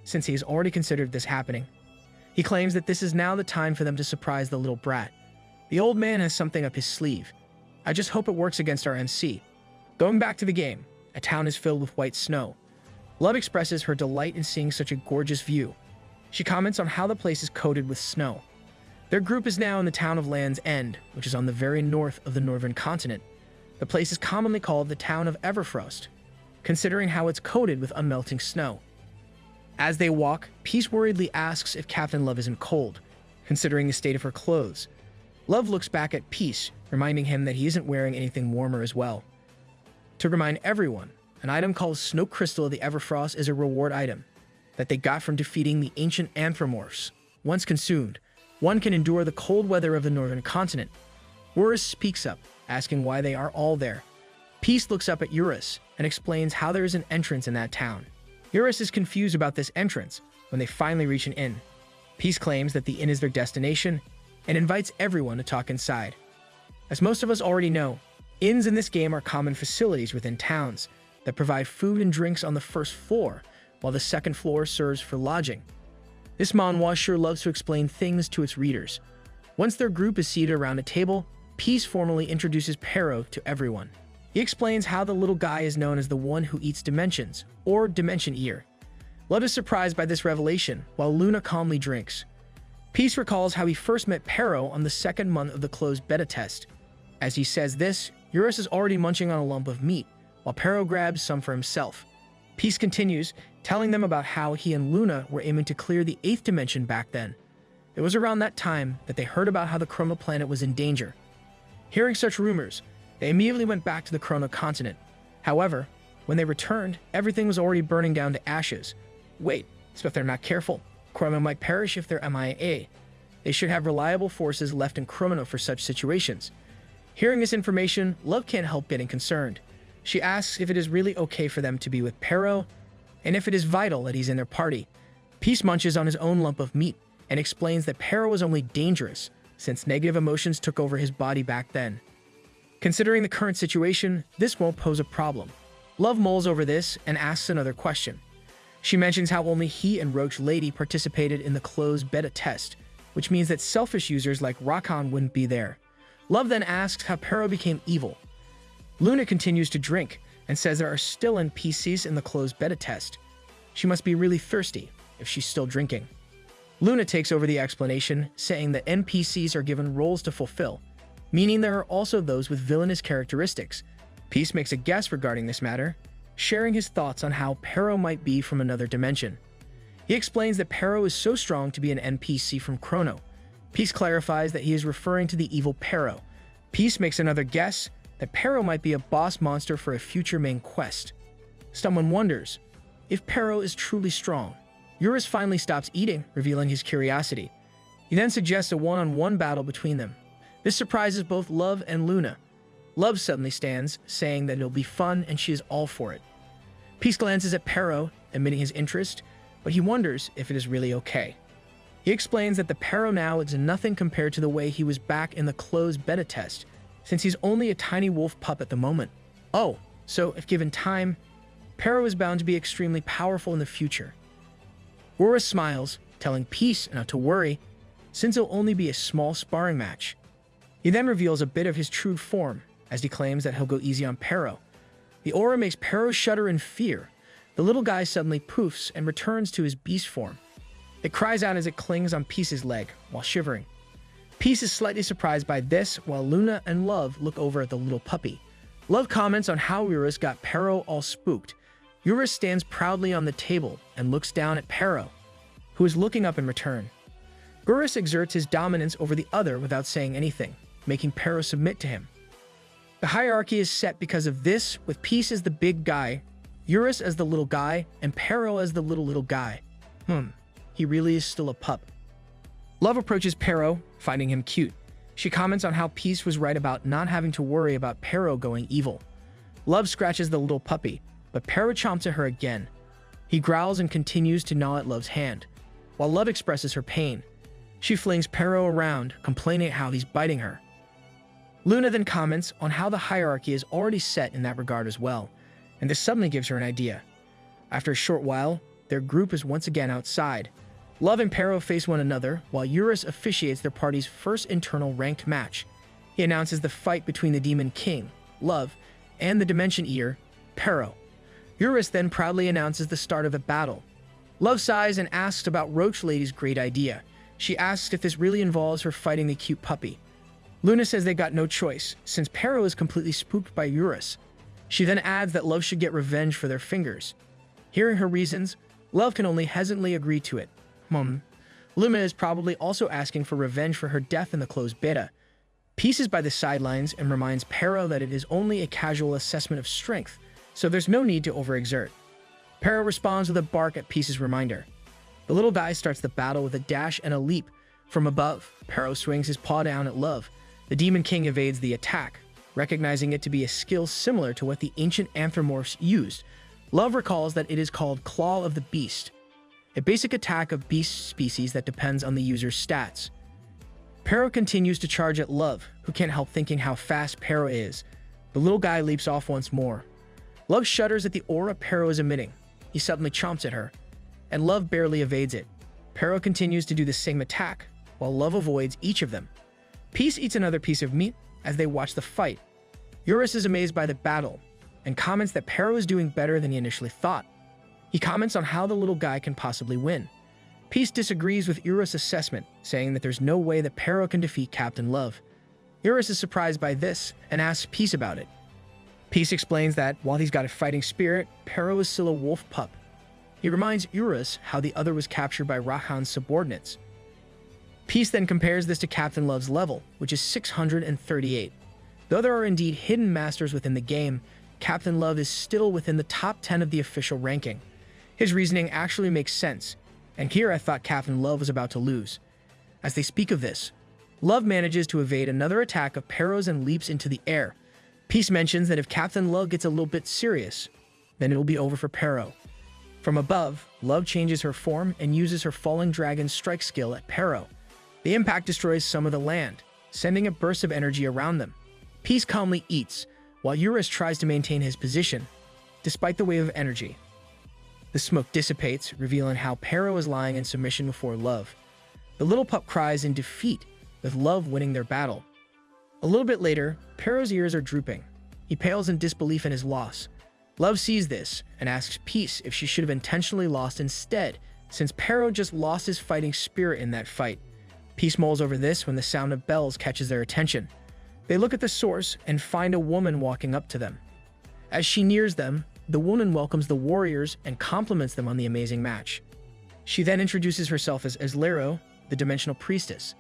since he has already considered this happening. He claims that this is now the time for them to surprise the little brat. The old man has something up his sleeve. I just hope it works against our MC. Going back to the game, a town is filled with white snow. Love expresses her delight in seeing such a gorgeous view. She comments on how the place is coated with snow. Their group is now in the town of Land's End, which is on the very north of the northern continent. The place is commonly called the town of Everfrost, considering how it's coated with unmelting snow. As they walk, Peace worriedly asks if Captain Love isn't cold, considering the state of her clothes. Love looks back at Peace, reminding him that he isn't wearing anything warmer as well. To remind everyone, an item called Snow Crystal of the Everfrost is a reward item that they got from defeating the ancient anthropomorphs. Once consumed, one can endure the cold weather of the northern continent. Eurus speaks up, asking why they are all there. Peace looks up at Eurus and explains how there is an entrance in that town. Eurus is confused about this entrance when they finally reach an inn. Peace claims that the inn is their destination and invites everyone to talk inside. As most of us already know, inns in this game are common facilities within towns that provide food and drinks on the first floor, while the second floor serves for lodging. This manhwa sure loves to explain things to its readers. Once their group is seated around a table, Peace formally introduces Pero to everyone. He explains how the little guy is known as the one who eats dimensions, or Dimension Eater. Love is surprised by this revelation, while Luna calmly drinks. Peace recalls how he first met Pero on the second month of the closed beta test. As he says this, Eurus is already munching on a lump of meat, while Pero grabs some for himself. Peace continues, telling them about how he and Luna were aiming to clear the 8th dimension back then. It was around that time that they heard about how the Chrono planet was in danger. Hearing such rumors, they immediately went back to the Chrono continent. However, when they returned, everything was already burning down to ashes. Wait, so if they're not careful, Chrono might perish if they're MIA. They should have reliable forces left in Chrono for such situations. Hearing this information, Love can't help getting concerned. She asks if it is really okay for them to be with Pero, and if it is vital that he's in their party. Peace munches on his own lump of meat and explains that Pero was only dangerous since negative emotions took over his body back then. Considering the current situation, this won't pose a problem. Love mulls over this and asks another question. She mentions how only he and Roach Lady participated in the closed beta test, which means that selfish users like Rakan wouldn't be there. Love then asks how Pero became evil. Luna continues to drink and says there are still NPCs in the closed beta test. She must be really thirsty if she's still drinking. Luna takes over the explanation, saying that NPCs are given roles to fulfill, meaning there are also those with villainous characteristics. Peace makes a guess regarding this matter, sharing his thoughts on how Pero might be from another dimension. He explains that Pero is so strong to be an NPC from Chrono. Peace clarifies that he is referring to the evil Pero. Peace makes another guess that Pero might be a boss monster for a future main quest. Someone wonders if Pero is truly strong. Eurus finally stops eating, revealing his curiosity. He then suggests a one-on-one battle between them. This surprises both Love and Luna. Love suddenly stands, saying that it'll be fun and she is all for it. Peace glances at Pero, admitting his interest, but he wonders if it is really okay. He explains that the Pero now is nothing compared to the way he was back in the closed beta test, since he's only a tiny wolf pup at the moment. Oh, so if given time, Pero is bound to be extremely powerful in the future. Eurus smiles, telling Peace not to worry, since it'll only be a small sparring match. He then reveals a bit of his true form, as he claims that he'll go easy on Pero. The aura makes Pero shudder in fear. The little guy suddenly poofs and returns to his beast form. It cries out as it clings on Peace's leg, while shivering. Peace is slightly surprised by this, while Luna and Love look over at the little puppy. Love comments on how Eurus got Pero all spooked. Eurus stands proudly on the table and looks down at Pero, who is looking up in return. Eurus exerts his dominance over the other without saying anything, making Pero submit to him. The hierarchy is set because of this, with Peace as the big guy, Eurus as the little guy, and Pero as the little guy. He really is still a pup. Love approaches Pero, finding him cute. She comments on how Peace was right about not having to worry about Pero going evil. Love scratches the little puppy, but Pero chomps at her again. He growls and continues to gnaw at Love's hand, while Love expresses her pain. She flings Pero around, complaining how he's biting her. Luna then comments on how the hierarchy is already set in that regard as well, and this suddenly gives her an idea. After a short while, their group is once again outside. Love and Pero face one another, while Eurus officiates their party's first internal ranked match. He announces the fight between the Demon King, Love, and the Dimension Eater, Pero. Eurus then proudly announces the start of the battle. Love sighs and asks about Roach Lady's great idea. She asks if this really involves her fighting the cute puppy. Luna says they got no choice, since Pero is completely spooked by Eurus. She then adds that Love should get revenge for their fingers. Hearing her reasons, Love can only hesitantly agree to it. Luna is probably also asking for revenge for her death in the closed beta. Peace is by the sidelines and reminds Pero that it is only a casual assessment of strength, so there's no need to overexert. Pero responds with a bark at Peace's reminder. The little guy starts the battle with a dash and a leap. From above, Pero swings his paw down at Love. The Demon King evades the attack, recognizing it to be a skill similar to what the ancient anthropomorphs used. Love recalls that it is called Claw of the Beast, a basic attack of beast species that depends on the user's stats. Pero continues to charge at Love, who can't help thinking how fast Pero is. The little guy leaps off once more. Love shudders at the aura Pero is emitting. He suddenly chomps at her, and Love barely evades it. Pero continues to do the same attack, while Love avoids each of them. Peace eats another piece of meat as they watch the fight. Eurus is amazed by the battle, and comments that Pero is doing better than he initially thought. He comments on how the little guy can possibly win. Peace disagrees with Eurus' assessment, saying that there's no way that Pero can defeat Captain Love. Eurus is surprised by this and asks Peace about it. Peace explains that while he's got a fighting spirit, Pero is still a wolf pup. He reminds Eurus how the other was captured by Rahan's subordinates. Peace then compares this to Captain Love's level, which is 638. Though there are indeed hidden masters within the game, Captain Love is still within the top 10 of the official ranking. His reasoning actually makes sense, and here I thought Captain Love was about to lose. As they speak of this, Love manages to evade another attack of Pero's and leaps into the air. Peace mentions that if Captain Love gets a little bit serious, then it'll be over for Pero. From above, Love changes her form and uses her Falling Dragon strike skill at Pero. The impact destroys some of the land, sending a burst of energy around them. Peace calmly eats, while Eurus tries to maintain his position, despite the wave of energy. The smoke dissipates, revealing how Pero is lying in submission before Love. The little pup cries in defeat, with Love winning their battle. A little bit later, Pero's ears are drooping. He pales in disbelief in his loss. Love sees this and asks Peace if she should have intentionally lost instead, since Pero just lost his fighting spirit in that fight. Peace mulls over this when the sound of bells catches their attention. They look at the source and find a woman walking up to them. As she nears them, the woman welcomes the warriors and compliments them on the amazing match. She then introduces herself as Islero, the Dimensional Priestess.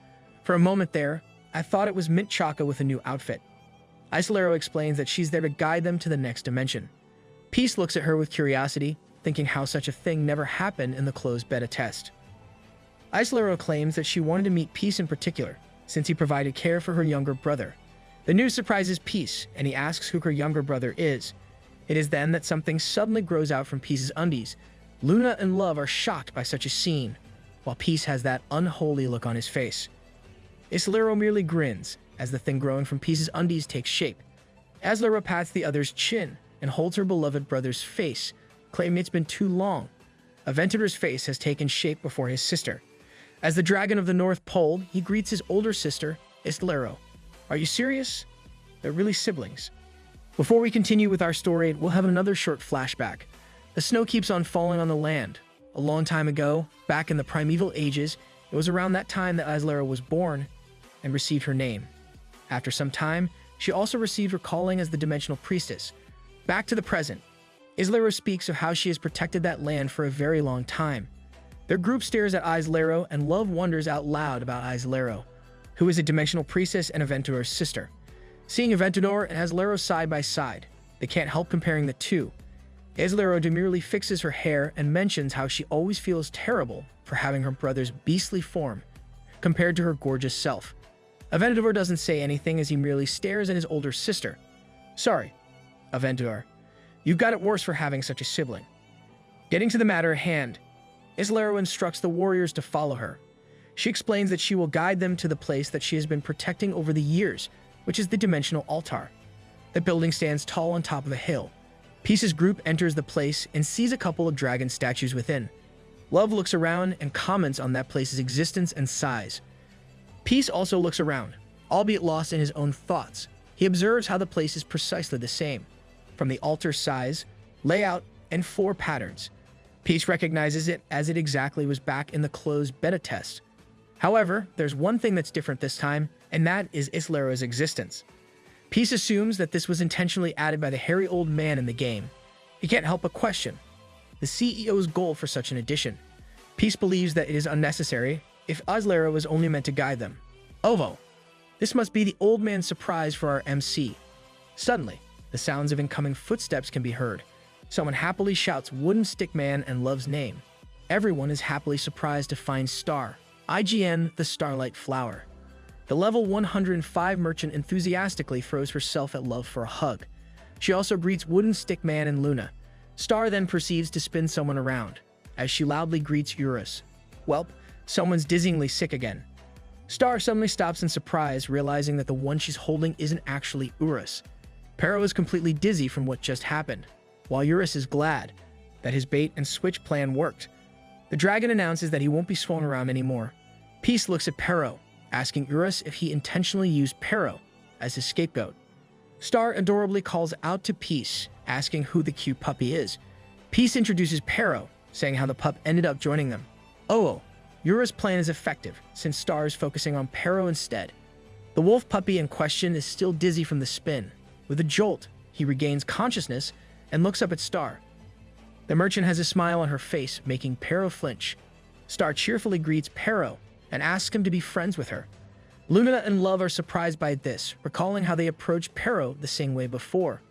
For a moment there, I thought it was Mint Chaka with a new outfit. Islero explains that she's there to guide them to the next dimension. Peace looks at her with curiosity, thinking how such a thing never happened in the closed beta test. Islero claims that she wanted to meet Peace in particular, since he provided care for her younger brother. The news surprises Peace, and he asks who her younger brother is. It is then that something suddenly grows out from Peace's undies. Luna and Love are shocked by such a scene, while Peace has that unholy look on his face. Islero merely grins, as the thing growing from Peace's undies takes shape. Islero pats the other's chin, and holds her beloved brother's face, claiming it's been too long. Aventador's face has taken shape before his sister. As the Dragon of the North Pole, he greets his older sister, Islero. Are you serious? They're really siblings. Before we continue with our story, we'll have another short flashback. The snow keeps on falling on the land. A long time ago, back in the primeval ages, it was around that time that Islero was born and received her name. After some time, she also received her calling as the Dimensional Priestess. Back to the present, Islero speaks of how she has protected that land for a very long time. Their group stares at Islero, and Love wonders out loud about Islero, who is a Dimensional Priestess and Aventador's sister. Seeing Aventador and Islero side by side, they can't help comparing the two. Islero demurely fixes her hair and mentions how she always feels terrible for having her brother's beastly form compared to her gorgeous self. Aventador doesn't say anything as he merely stares at his older sister. Sorry, Aventador, you've got it worse for having such a sibling. Getting to the matter at hand, Islero instructs the warriors to follow her. She explains that she will guide them to the place that she has been protecting over the years, which is the Dimensional Altar. The building stands tall on top of a hill. Peace's group enters the place and sees a couple of dragon statues within. Love looks around and comments on that place's existence and size. Peace also looks around, albeit lost in his own thoughts. He observes how the place is precisely the same, from the altar's size, layout, and floor patterns. Peace recognizes it as it exactly was back in the closed beta test. However, there's one thing that's different this time, and that is Islero's existence. Peace assumes that this was intentionally added by the hairy old man in the game. He can't help but question the CEO's goal for such an addition. Peace believes that it is unnecessary if Islero was only meant to guide them. Ovo, this must be the old man's surprise for our MC. Suddenly, the sounds of incoming footsteps can be heard. Someone happily shouts Wooden Stick Man and Love's name. Everyone is happily surprised to find Star, IGN the Starlight Flower. The level 105 merchant enthusiastically throws herself at Love for a hug. She also greets Wooden Stick Man and Luna. Star then proceeds to spin someone around, as she loudly greets Eurus. Welp, someone's dizzyingly sick again. Star suddenly stops in surprise, realizing that the one she's holding isn't actually Eurus. Pero is completely dizzy from what just happened, while Eurus is glad that his bait and switch plan worked. The dragon announces that he won't be swung around anymore. Peace looks at Pero, asking Eurus if he intentionally used Pero as his scapegoat. Star adorably calls out to Peace, asking who the cute puppy is. Peace introduces Pero, saying how the pup ended up joining them. Oh, Eurus' plan is effective, since Star is focusing on Pero instead. The wolf puppy in question is still dizzy from the spin. With a jolt, he regains consciousness and looks up at Star. The merchant has a smile on her face, making Pero flinch. Star cheerfully greets Pero and asks him to be friends with her. Luna and Love are surprised by this, recalling how they approached Pero the same way before.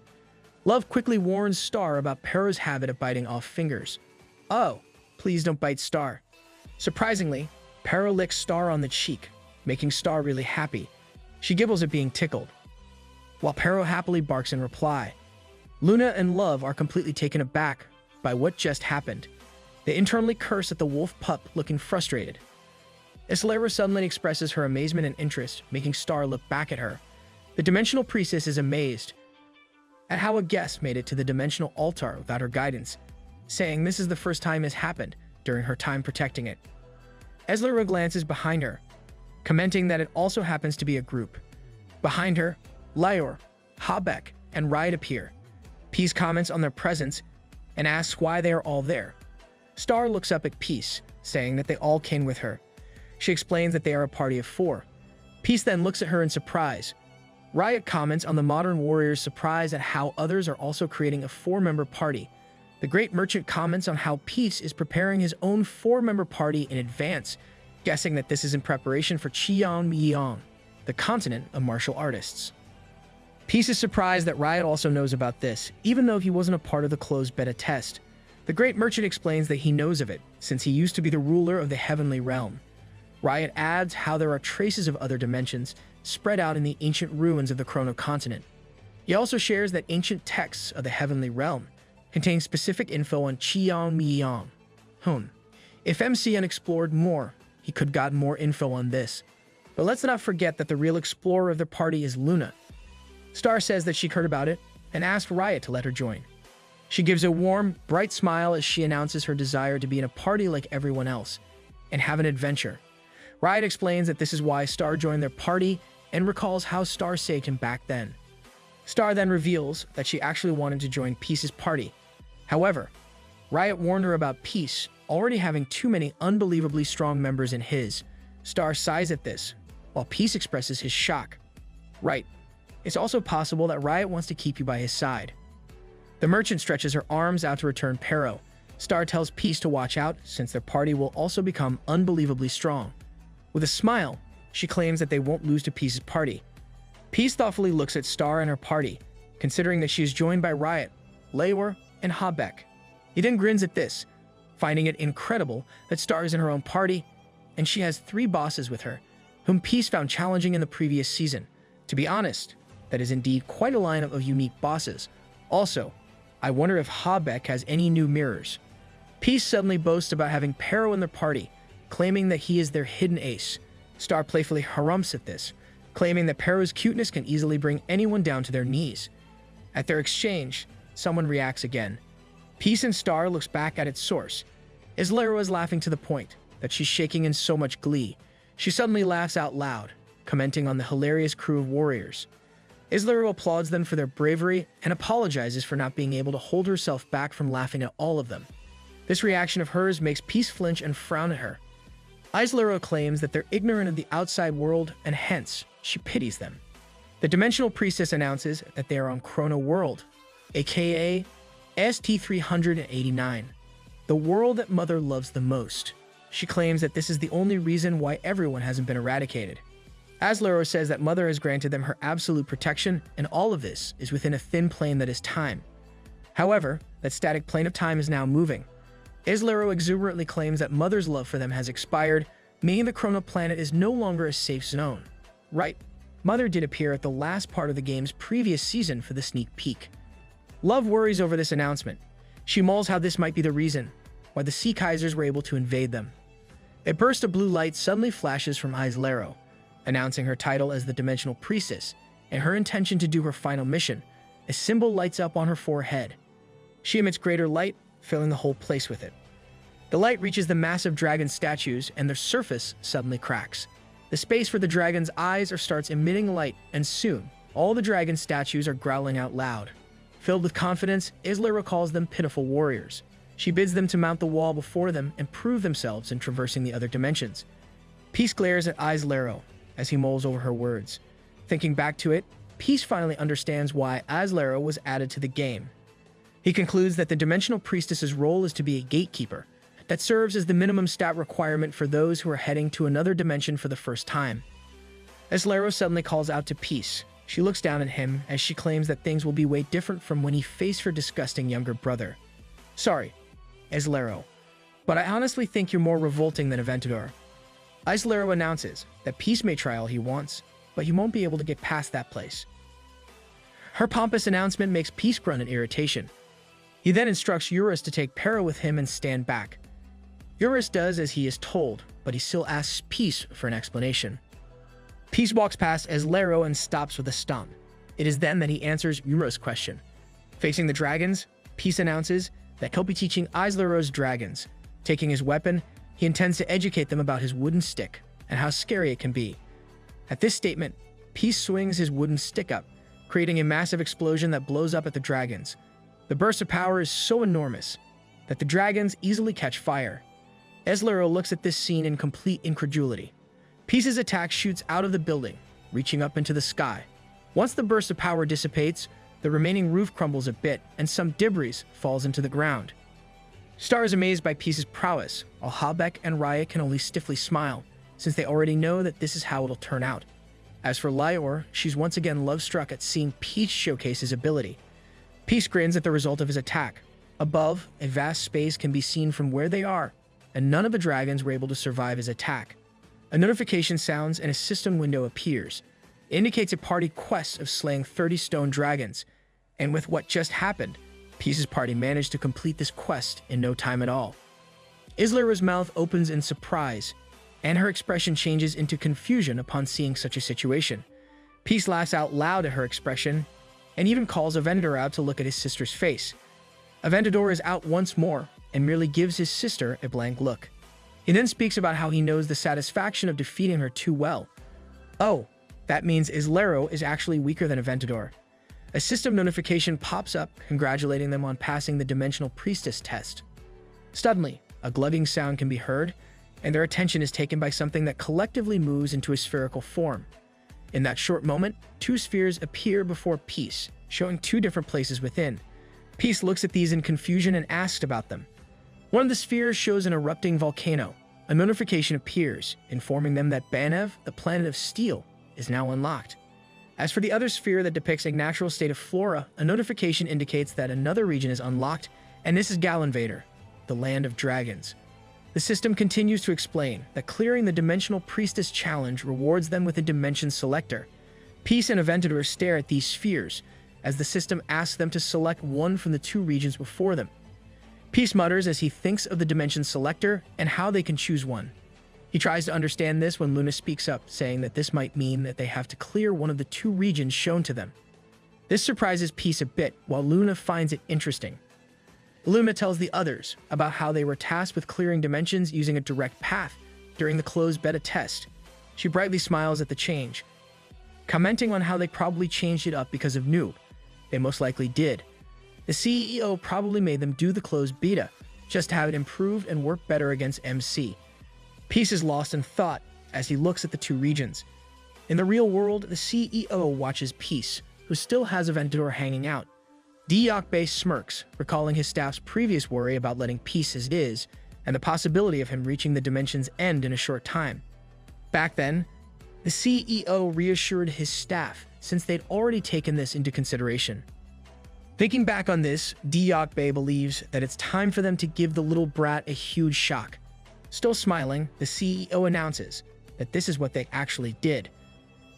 Love quickly warns Star about Pero's habit of biting off fingers. "Oh, please don't bite Star." Surprisingly, Pero licks Star on the cheek, making Star really happy. She gibbles at being tickled, while Pero happily barks in reply. Luna and Love are completely taken aback by what just happened. They internally curse at the wolf pup, looking frustrated. Islera suddenly expresses her amazement and interest, making Star look back at her. The Dimensional Priestess is amazed at how a guest made it to the Dimensional Altar without her guidance, saying this is the first time this happened during her time protecting it. Islera glances behind her, commenting that it also happens to be a group. Behind her, Lior, Habek, and Riot appear. Peace comments on their presence and asks why they are all there. Star looks up at Peace, saying that they all came with her. She explains that they are a party of 4. Peace then looks at her in surprise. Riot comments on the modern warrior's surprise at how others are also creating a 4-member party. The Great Merchant comments on how Peace is preparing his own 4-member party in advance, guessing that this is in preparation for Qianmiyang, the continent of martial artists. Peace is surprised that Riot also knows about this, even though he wasn't a part of the closed beta test. The Great Merchant explains that he knows of it, since he used to be the ruler of the Heavenly Realm. Riot adds how there are traces of other dimensions spread out in the ancient ruins of the Chrono continent. He also shares that ancient texts of the Heavenly Realm contain specific info on Qianmiyang. If MCN explored more, he could got more info on this. But let's not forget that the real explorer of the party is Luna. Star says that she heard about it and asked Riot to let her join. She gives a warm, bright smile as she announces her desire to be in a party like everyone else and have an adventure. Riot explains that this is why Star joined their party and recalls how Star saved him back then. Star then reveals that she actually wanted to join Peace's party. However, Riot warned her about Peace already having too many unbelievably strong members in his. Star sighs at this, while Peace expresses his shock. Right. It's also possible that Riot wants to keep you by his side. The merchant stretches her arms out to return Pero. Star tells Peace to watch out, since their party will also become unbelievably strong. With a smile, she claims that they won't lose to Peace's party. Peace thoughtfully looks at Star and her party, considering that she is joined by Riot, Lior, and Habek. He then grins at this, finding it incredible that Star is in her own party, and she has 3 bosses with her, whom Peace found challenging in the previous season. To be honest, that is indeed quite a lineup of unique bosses. Also, I wonder if Habek has any new mirrors. Peace suddenly boasts about having Pero in their party, claiming that he is their hidden ace. Star playfully harumphs at this, claiming that Pero's cuteness can easily bring anyone down to their knees. At their exchange, someone reacts again. Peace and Star looks back at its source. Islera is laughing to the point that she's shaking in so much glee. She suddenly laughs out loud, commenting on the hilarious crew of warriors. Islera applauds them for their bravery and apologizes for not being able to hold herself back from laughing at all of them. This reaction of hers makes Peace flinch and frown at her. Islera claims that they're ignorant of the outside world and hence, she pities them. The Dimensional Priestess announces that they are on Chrono World, aka ST-389, the world that Mother loves the most. She claims that this is the only reason why everyone hasn't been eradicated. Islera says that Mother has granted them her absolute protection, and all of this is within a thin plane that is time. However, that static plane of time is now moving. Islera exuberantly claims that Mother's love for them has expired, meaning the Chrono planet is no longer a safe zone. Right, Mother did appear at the last part of the game's previous season for the sneak peek. Love worries over this announcement. She mulls how this might be the reason why the Sea Kaisers were able to invade them. A burst of blue light suddenly flashes from Islera, announcing her title as the Dimensional Priestess and her intention to do her final mission. A symbol lights up on her forehead. She emits greater light, filling the whole place with it. The light reaches the massive dragon statues and their surface suddenly cracks. The space for the dragon's eyes starts emitting light, and soon, all the dragon statues are growling out loud. Filled with confidence, Islera calls them pitiful warriors. She bids them to mount the wall before them and prove themselves in traversing the other dimensions. Peace glares at Islera as he mulls over her words. Thinking back to it, Peace finally understands why Islera was added to the game. He concludes that the Dimensional Priestess's role is to be a gatekeeper, that serves as the minimum stat requirement for those who are heading to another dimension for the first time. As Lero suddenly calls out to Peace, she looks down at him as she claims that things will be way different from when he faced her disgusting younger brother. Sorry, Lero, but I honestly think you're more revolting than Aventador. Lero announces that Peace may try all he wants, but he won't be able to get past that place. Her pompous announcement makes Peace grunt in irritation. He then instructs Eurus to take Para with him and stand back. Eurus does as he is told, but he still asks Peace for an explanation. Peace walks past Lero and stops with a stomp. It is then that he answers Eurus' question. Facing the dragons, Peace announces that he'll be teaching Lero's dragons. Taking his weapon, he intends to educate them about his wooden stick and how scary it can be. At this statement, Peace swings his wooden stick up, creating a massive explosion that blows up at the dragons. The burst of power is so enormous that the dragons easily catch fire. Lero looks at this scene in complete incredulity. Peace's attack shoots out of the building, reaching up into the sky. Once the burst of power dissipates, the remaining roof crumbles a bit and some debris falls into the ground. Star is amazed by Peace's prowess, while Habeck and Raya can only stiffly smile, since they already know that this is how it'll turn out. As for Lior, she's once again love-struck at seeing Peace showcase his ability. Peace grins at the result of his attack. Above, a vast space can be seen from where they are, and none of the dragons were able to survive his attack. A notification sounds and a system window appears. It indicates a party quest of slaying 30 stone dragons, and with what just happened, Peace's party managed to complete this quest in no time at all. Lero's mouth opens in surprise, and her expression changes into confusion upon seeing such a situation. Peace laughs out loud at her expression, and even calls Aventador out to look at his sister's face. Aventador is out once more, and merely gives his sister a blank look. He then speaks about how he knows the satisfaction of defeating her too well. Oh, that means Lero is actually weaker than Aventador. A system notification pops up congratulating them on passing the Dimensional Priestess test. Suddenly, a glugging sound can be heard, and their attention is taken by something that collectively moves into a spherical form. In that short moment, two spheres appear before Peace, showing two different places within. Peace looks at these in confusion and asks about them. One of the spheres shows an erupting volcano. A notification appears, informing them that Banev, the planet of steel, is now unlocked. As for the other sphere that depicts a natural state of flora, a notification indicates that another region is unlocked, and this is Galinvader, the land of dragons. The system continues to explain that clearing the Dimensional Priestess challenge rewards them with a dimension selector. Peace and Aventador stare at these spheres, as the system asks them to select one from the two regions before them. Peace mutters as he thinks of the dimension selector and how they can choose one. He tries to understand this when Luna speaks up, saying that this might mean that they have to clear one of the two regions shown to them. This surprises Peace a bit, while Luna finds it interesting. Luna tells the others about how they were tasked with clearing dimensions using a direct path during the closed beta test. She brightly smiles at the change, commenting on how they probably changed it up because of Noob. They most likely did. The CEO probably made them do the closed beta, just to have it improved and work better against MC. Peace is lost in thought as he looks at the two regions. In the real world, the CEO watches Peace, who still has Aventador hanging out. Diakbe smirks, recalling his staff's previous worry about letting Peace as it is, and the possibility of him reaching the dimension's end in a short time. Back then, the CEO reassured his staff, since they'd already taken this into consideration. Thinking back on this, Diakbe believes that it's time for them to give the little brat a huge shock. Still smiling, the CEO announces that this is what they actually did.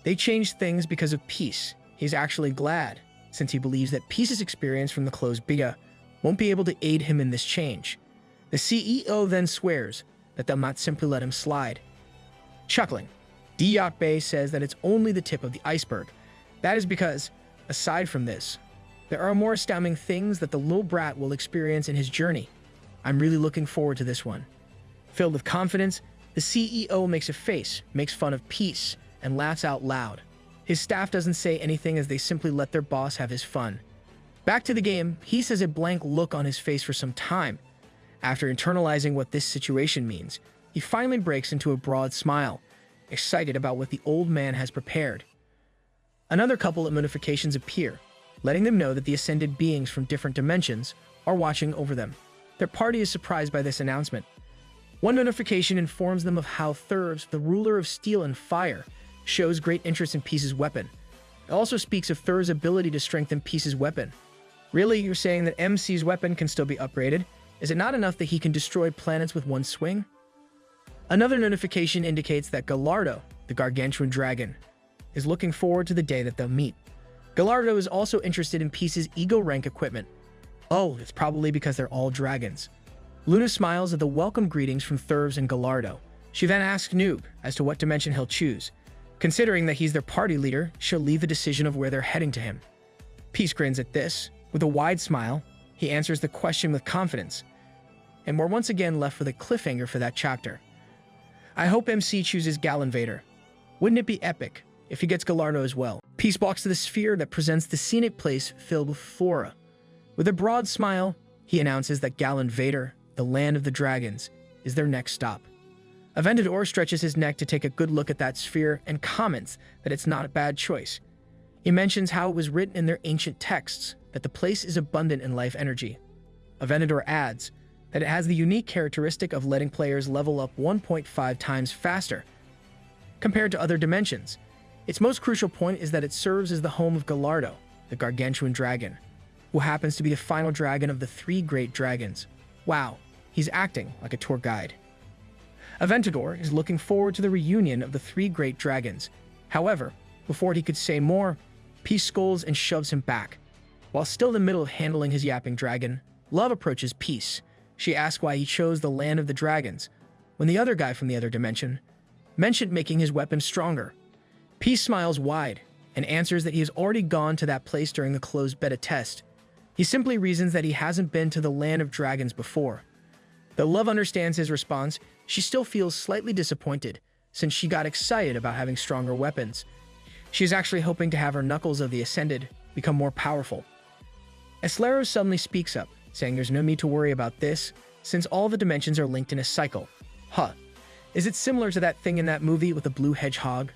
They changed things because of Peace. He's actually glad, since he believes that Peace's experience from the closed beta won't be able to aid him in this change. The CEO then swears that they'll not simply let him slide. Chuckling, Diakbe says that it's only the tip of the iceberg. That is because, aside from this, there are more astounding things that the little brat will experience in his journey. I'm really looking forward to this one. Filled with confidence, the CEO makes a face, makes fun of Peace, and laughs out loud. His staff doesn't say anything as they simply let their boss have his fun. Back to the game, Peace has a blank look on his face for some time. After internalizing what this situation means, he finally breaks into a broad smile, excited about what the old man has prepared. Another couple of notifications appear, letting them know that the ascended beings from different dimensions are watching over them. Their party is surprised by this announcement. One notification informs them of how Thurves, the ruler of steel and fire, shows great interest in Peace's weapon. It also speaks of Thur's ability to strengthen Peace's weapon. Really, you're saying that MC's weapon can still be upgraded? Is it not enough that he can destroy planets with one swing? Another notification indicates that Gallardo, the gargantuan dragon, is looking forward to the day that they'll meet. Gallardo is also interested in Peace's ego rank equipment. Oh, it's probably because they're all dragons. Luna smiles at the welcome greetings from Thurves and Gallardo. She then asks Noob as to what dimension he'll choose. Considering that he's their party leader, she'll leave the decision of where they're heading to him. Peace grins at this. With a wide smile, he answers the question with confidence. And we're once again left with a cliffhanger for that chapter. I hope MC chooses Gal Invader. Wouldn't it be epic if he gets Gallardo as well? Peace walks to the sphere that presents the scenic place filled with flora. With a broad smile, he announces that Gal Invader, the land of the dragons, is their next stop. Aventador stretches his neck to take a good look at that sphere and comments that it's not a bad choice. He mentions how it was written in their ancient texts that the place is abundant in life energy. Aventador adds that it has the unique characteristic of letting players level up 1.5 times faster compared to other dimensions. Its most crucial point is that it serves as the home of Gallardo, the gargantuan dragon, who happens to be the final dragon of the three great dragons. Wow, he's acting like a tour guide. Aventador is looking forward to the reunion of the three great dragons. However, before he could say more, Peace scolds and shoves him back. While still in the middle of handling his yapping dragon, Love approaches Peace. She asks why he chose the land of the dragons, when the other guy from the other dimension mentioned making his weapon stronger. Peace smiles wide and answers that he has already gone to that place during the closed beta test. He simply reasons that he hasn't been to the land of dragons before. Though Love understands his response, she still feels slightly disappointed since she got excited about having stronger weapons. She is actually hoping to have her Knuckles of the Ascended become more powerful. Eslero suddenly speaks up, saying there's no need to worry about this, since all the dimensions are linked in a cycle. Huh. Is it similar to that thing in that movie with the blue hedgehog?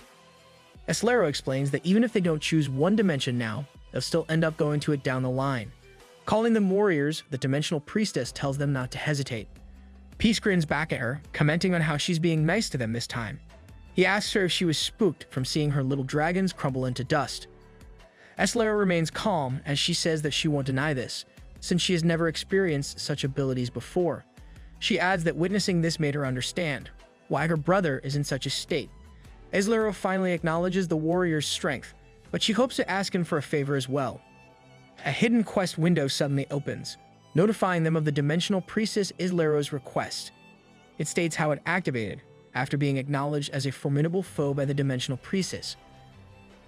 Eslero explains that even if they don't choose one dimension now, they'll still end up going to it down the line. Calling them warriors, the dimensional priestess tells them not to hesitate. Peace grins back at her, commenting on how she's being nice to them this time. He asks her if she was spooked from seeing her little dragons crumble into dust. Eslero remains calm as she says that she won't deny this, since she has never experienced such abilities before. She adds that witnessing this made her understand why her brother is in such a state. Eslero finally acknowledges the warrior's strength, but she hopes to ask him for a favor as well. A hidden quest window suddenly opens, notifying them of the dimensional priestess Eslero's request. It states how it activated after being acknowledged as a formidable foe by the dimensional priestess.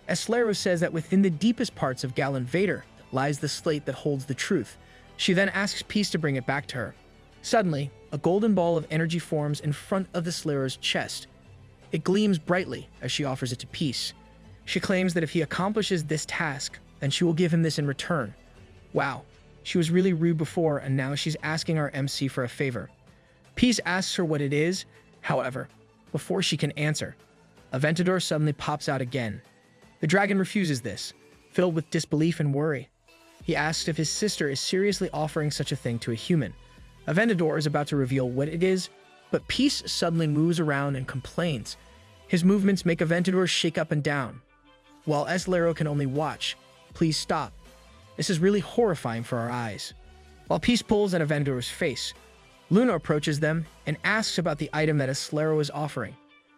Eslero says that within the deepest parts of Gal Invader lies the slate that holds the truth. She then asks Peace to bring it back to her. Suddenly, a golden ball of energy forms in front of the Slayer's chest. It gleams brightly as she offers it to Peace. She claims that if he accomplishes this task, then she will give him this in return. Wow, she was really rude before, and now she's asking our MC for a favor. Peace asks her what it is, however, before she can answer, Aventador suddenly pops out again. The dragon refuses this, filled with disbelief and worry. He asks if his sister is seriously offering such a thing to a human. Aventador is about to reveal what it is, but Peace suddenly moves around and complains. His movements make Aventador shake up and down. While Eslero can only watch, please stop. This is really horrifying for our eyes. While Peace pulls at Aventador's face, Luna approaches them and asks about the item that Eslero is offering.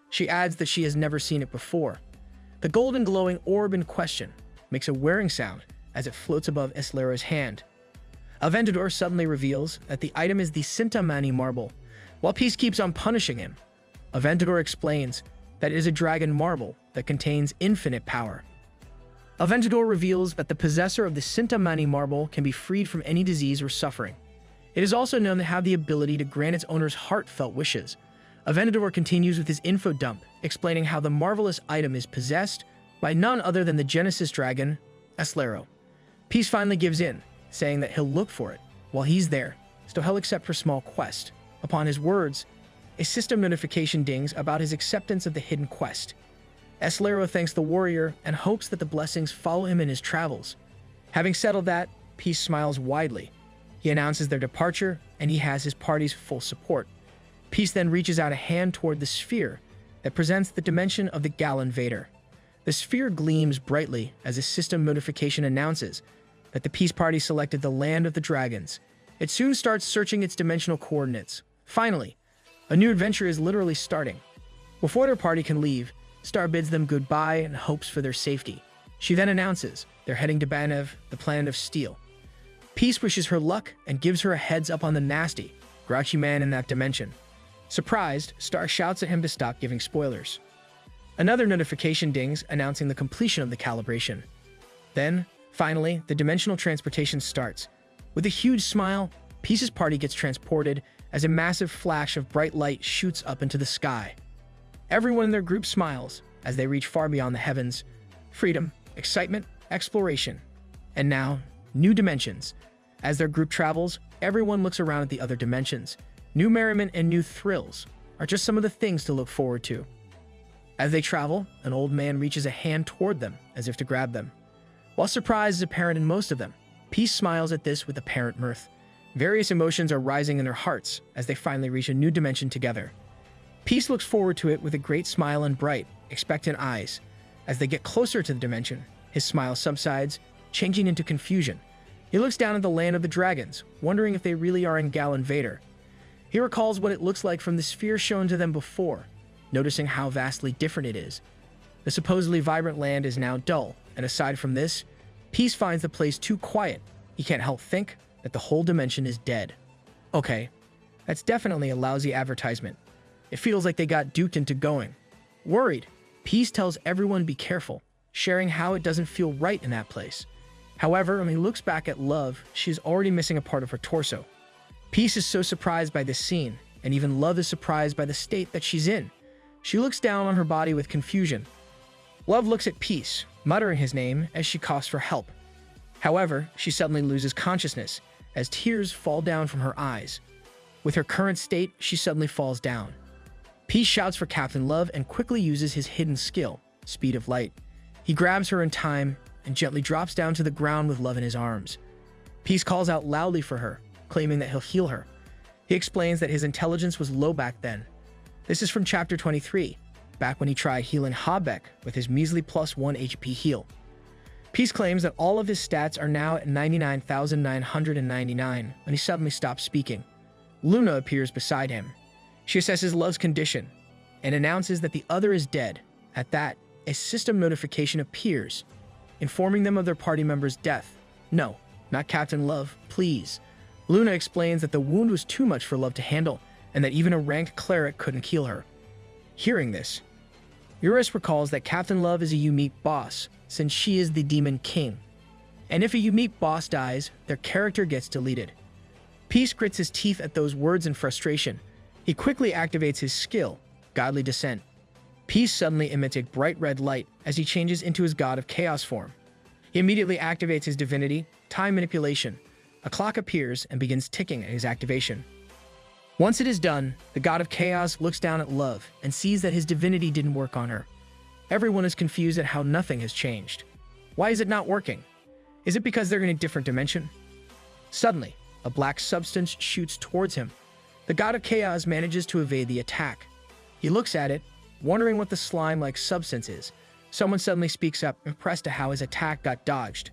She adds that she has never seen it before. The golden glowing orb in question makes a whirring sound as it floats above Eslero's hand. Aventador suddenly reveals that the item is the Sintamani marble. While Peace keeps on punishing him, Aventador explains that it is a dragon marble that contains infinite power. Aventador reveals that the possessor of the Sintamani marble can be freed from any disease or suffering. It is also known to have the ability to grant its owner's heartfelt wishes. Aventador continues with his info dump, explaining how the marvelous item is possessed by none other than the Genesis dragon, Eslero. Peace finally gives in, saying that he'll look for it while he's there, so he'll accept her small quest. Upon his words, a system notification dings about his acceptance of the hidden quest. Eslero thanks the warrior and hopes that the blessings follow him in his travels. Having settled that, Peace smiles widely. He announces their departure, and he has his party's full support. Peace then reaches out a hand toward the sphere that presents the dimension of the Gal Invader. The sphere gleams brightly as a system notification announces that the Peace Party selected the Land of the Dragons. It soon starts searching its dimensional coordinates. Finally, a new adventure is literally starting. Before their party can leave, Star bids them goodbye and hopes for their safety. She then announces they're heading to Banev, the planet of steel. Peace wishes her luck and gives her a heads up on the nasty, grouchy man in that dimension. Surprised, Star shouts at him to stop giving spoilers. Another notification dings announcing the completion of the calibration. Then, finally, the dimensional transportation starts. With a huge smile, Peace's party gets transported as a massive flash of bright light shoots up into the sky. Everyone in their group smiles as they reach far beyond the heavens. Freedom, excitement, exploration. And now, new dimensions. As their group travels, everyone looks around at the other dimensions. New merriment and new thrills are just some of the things to look forward to. As they travel, an old man reaches a hand toward them as if to grab them. While surprise is apparent in most of them, Peace smiles at this with apparent mirth. Various emotions are rising in their hearts as they finally reach a new dimension together. Peace looks forward to it with a great smile and bright, expectant eyes. As they get closer to the dimension, his smile subsides, changing into confusion. He looks down at the Land of the Dragons, wondering if they really are in Gal Invader. He recalls what it looks like from the sphere shown to them before, noticing how vastly different it is. The supposedly vibrant land is now dull, and aside from this, Peace finds the place too quiet. He can't help think that the whole dimension is dead. Okay, that's definitely a lousy advertisement. It feels like they got duped into going. Worried, Peace tells everyone to be careful, sharing how it doesn't feel right in that place. However, when he looks back at Love, she's already missing a part of her torso. Peace is so surprised by this scene, and even Love is surprised by the state that she's in. She looks down on her body with confusion. Love looks at Peace, muttering his name as she coughs for help. However, she suddenly loses consciousness as tears fall down from her eyes. With her current state, she suddenly falls down. Peace shouts for Captain Love and quickly uses his hidden skill, Speed of Light. He grabs her in time and gently drops down to the ground with Love in his arms. Peace calls out loudly for her, claiming that he'll heal her. He explains that his intelligence was low back then. This is from chapter 23, back when he tried healing Habeck with his measly +1 HP heal. Peace claims that all of his stats are now at 99,999 when he suddenly stops speaking. Luna appears beside him. She assesses Love's condition and announces that the other is dead. At that, a system notification appears, informing them of their party member's death. No, not Captain Love, please. Luna explains that the wound was too much for Love to handle, and that even a ranked cleric couldn't heal her. Hearing this, Eurus recalls that Captain Love is a unique boss, since she is the Demon King. And if a unique boss dies, their character gets deleted. Peace grits his teeth at those words in frustration. He quickly activates his skill, Godly Descent. Peace suddenly emits a bright red light as he changes into his God of Chaos form. He immediately activates his divinity, Time Manipulation. A clock appears and begins ticking at his activation. Once it is done, the God of Chaos looks down at Love and sees that his divinity didn't work on her. Everyone is confused at how nothing has changed. Why is it not working? Is it because they're in a different dimension? Suddenly, a black substance shoots towards him. The God of Chaos manages to evade the attack. He looks at it, wondering what the slime-like substance is. Someone suddenly speaks up, impressed at how his attack got dodged.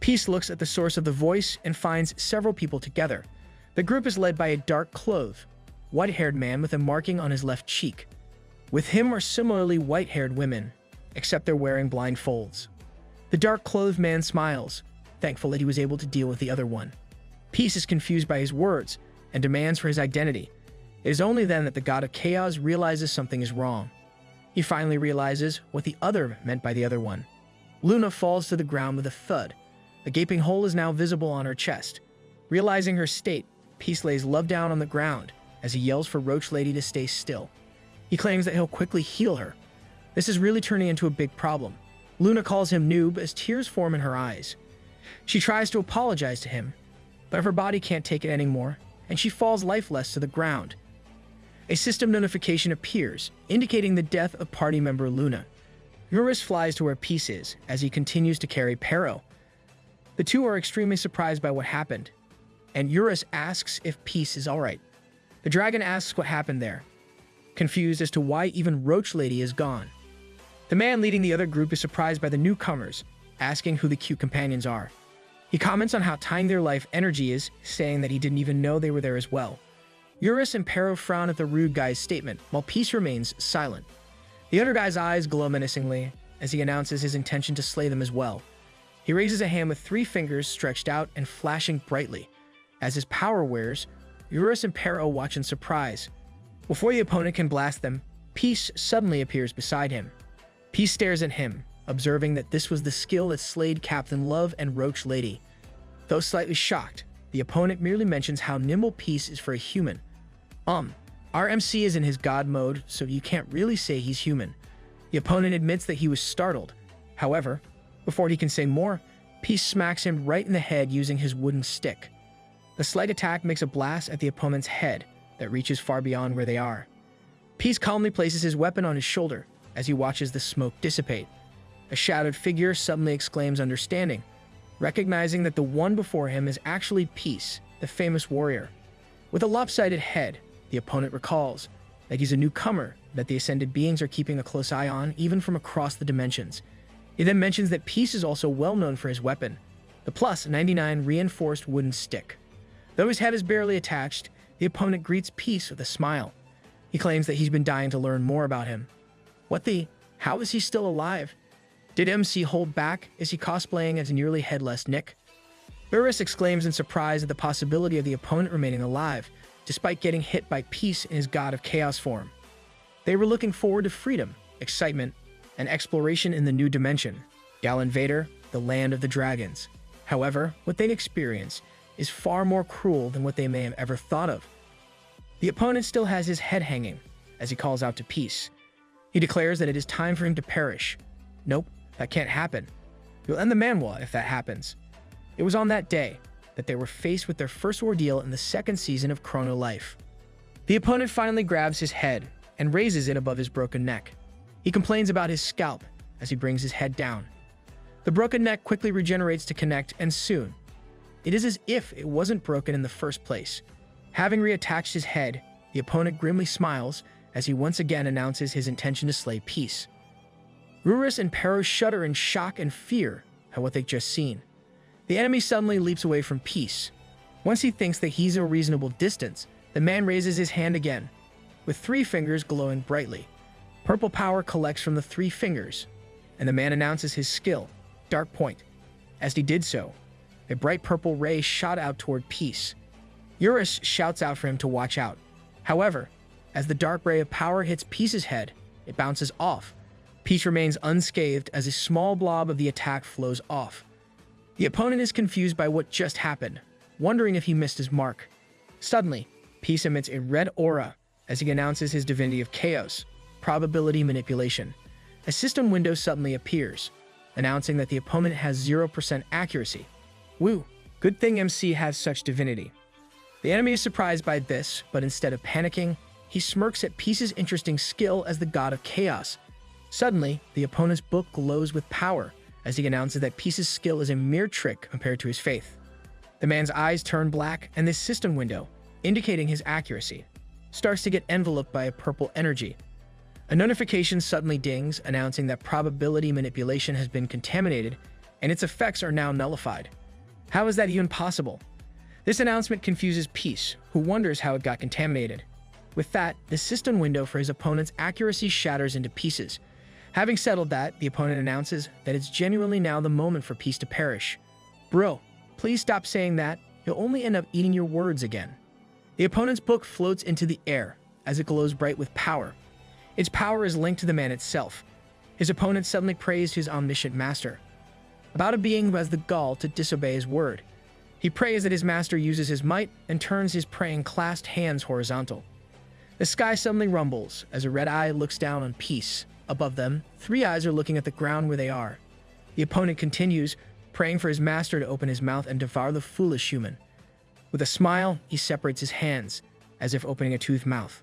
Peace looks at the source of the voice and finds several people together. The group is led by a dark-clothed, white-haired man with a marking on his left cheek. With him are similarly white-haired women, except they're wearing blindfolds. The dark-clothed man smiles, thankful that he was able to deal with the other one. Peace is confused by his words and demands for his identity. It is only then that the God of Chaos realizes something is wrong. He finally realizes what the other meant by the other one. Luna falls to the ground with a thud. A gaping hole is now visible on her chest. Realizing her state, Peace lays Love down on the ground as he yells for Roach Lady to stay still. He claims that he'll quickly heal her. This is really turning into a big problem. Luna calls him Noob as tears form in her eyes. She tries to apologize to him, but her body can't take it anymore, and she falls lifeless to the ground. A system notification appears, indicating the death of party member Luna. Eurus flies to where Peace is as he continues to carry Pero. The two are extremely surprised by what happened, and Eurus asks if Peace is alright. The dragon asks what happened there, confused as to why even Roach Lady is gone. The man leading the other group is surprised by the newcomers, asking who the cute companions are. He comments on how tiny their life energy is, saying that he didn't even know they were there as well. Eurus and Pero frown at the rude guy's statement, while Peace remains silent. The other guy's eyes glow menacingly as he announces his intention to slay them as well. He raises a hand with 3 fingers stretched out and flashing brightly. As his power wears, Eurus and Pero watch in surprise. Before the opponent can blast them, Peace suddenly appears beside him. Peace stares at him, observing that this was the skill that slayed Captain Love and Roach Lady. Though slightly shocked, the opponent merely mentions how nimble Peace is for a human. Our MC is in his god mode, so you can't really say he's human. The opponent admits that he was startled. However, before he can say more, Peace smacks him right in the head using his wooden stick. The slight attack makes a blast at the opponent's head that reaches far beyond where they are. Peace calmly places his weapon on his shoulder as he watches the smoke dissipate. A shadowed figure suddenly exclaims understanding, recognizing that the one before him is actually Peace, the famous warrior. With a lopsided head, the opponent recalls that he's a newcomer that the Ascended beings are keeping a close eye on even from across the dimensions. He then mentions that Peace is also well known for his weapon, the plus 99 reinforced wooden stick. Though his head is barely attached, the opponent greets Peace with a smile. He claims that he's been dying to learn more about him. How is he still alive? Did MC hold back? Is he cosplaying as a nearly headless Nick? Urus exclaims in surprise at the possibility of the opponent remaining alive, despite getting hit by Peace in his God of Chaos form. They were looking forward to freedom, excitement, and exploration in the new dimension, Gal Invader, the land of the dragons. However, what they experience is far more cruel than what they may have ever thought of. The opponent still has his head hanging, as he calls out to Peace. He declares that it is time for him to perish. Nope, that can't happen. You'll end the manhwa if that happens. It was on that day that they were faced with their first ordeal in the 2nd season of Chrono Life. The opponent finally grabs his head and raises it above his broken neck. He complains about his scalp as he brings his head down. The broken neck quickly regenerates to connect, and soon, it is as if it wasn't broken in the first place. Having reattached his head, the opponent grimly smiles as he once again announces his intention to slay Peace. Eurus and Pero shudder in shock and fear at what they've just seen. The enemy suddenly leaps away from Peace. Once he thinks that he's at a reasonable distance, the man raises his hand again, with 3 fingers glowing brightly. Purple power collects from the 3 fingers, and the man announces his skill, Dark Point. As he did so, a bright purple ray shot out toward Peace. Eurus shouts out for him to watch out. However, as the dark ray of power hits Peace's head, it bounces off. Peace remains unscathed as a small blob of the attack flows off. The opponent is confused by what just happened, wondering if he missed his mark. Suddenly, Peace emits a red aura as he announces his divinity of chaos, probability manipulation. A system window suddenly appears, announcing that the opponent has 0% accuracy. Woo, good thing MC has such divinity. The enemy is surprised by this, but instead of panicking, he smirks at Peace's interesting skill as the god of chaos. Suddenly, the opponent's book glows with power as he announces that Peace's skill is a mere trick compared to his faith. The man's eyes turn black, and this system window, indicating his accuracy, starts to get enveloped by a purple energy. A notification suddenly dings, announcing that probability manipulation has been contaminated, and its effects are now nullified. How is that even possible? This announcement confuses Peace, who wonders how it got contaminated. With that, the system window for his opponent's accuracy shatters into pieces. Having settled that, the opponent announces that it's genuinely now the moment for Peace to perish. Bro, please stop saying that. You'll only end up eating your words again. The opponent's book floats into the air as it glows bright with power. Its power is linked to the man itself. His opponent suddenly praised his omniscient master, about a being who has the gall to disobey his word. He prays that his master uses his might and turns his praying clasped hands horizontal. The sky suddenly rumbles as a red eye looks down on Peace. Above them, 3 eyes are looking at the ground where they are. The opponent continues, praying for his master to open his mouth and devour the foolish human. With a smile, he separates his hands, as if opening a toothed mouth.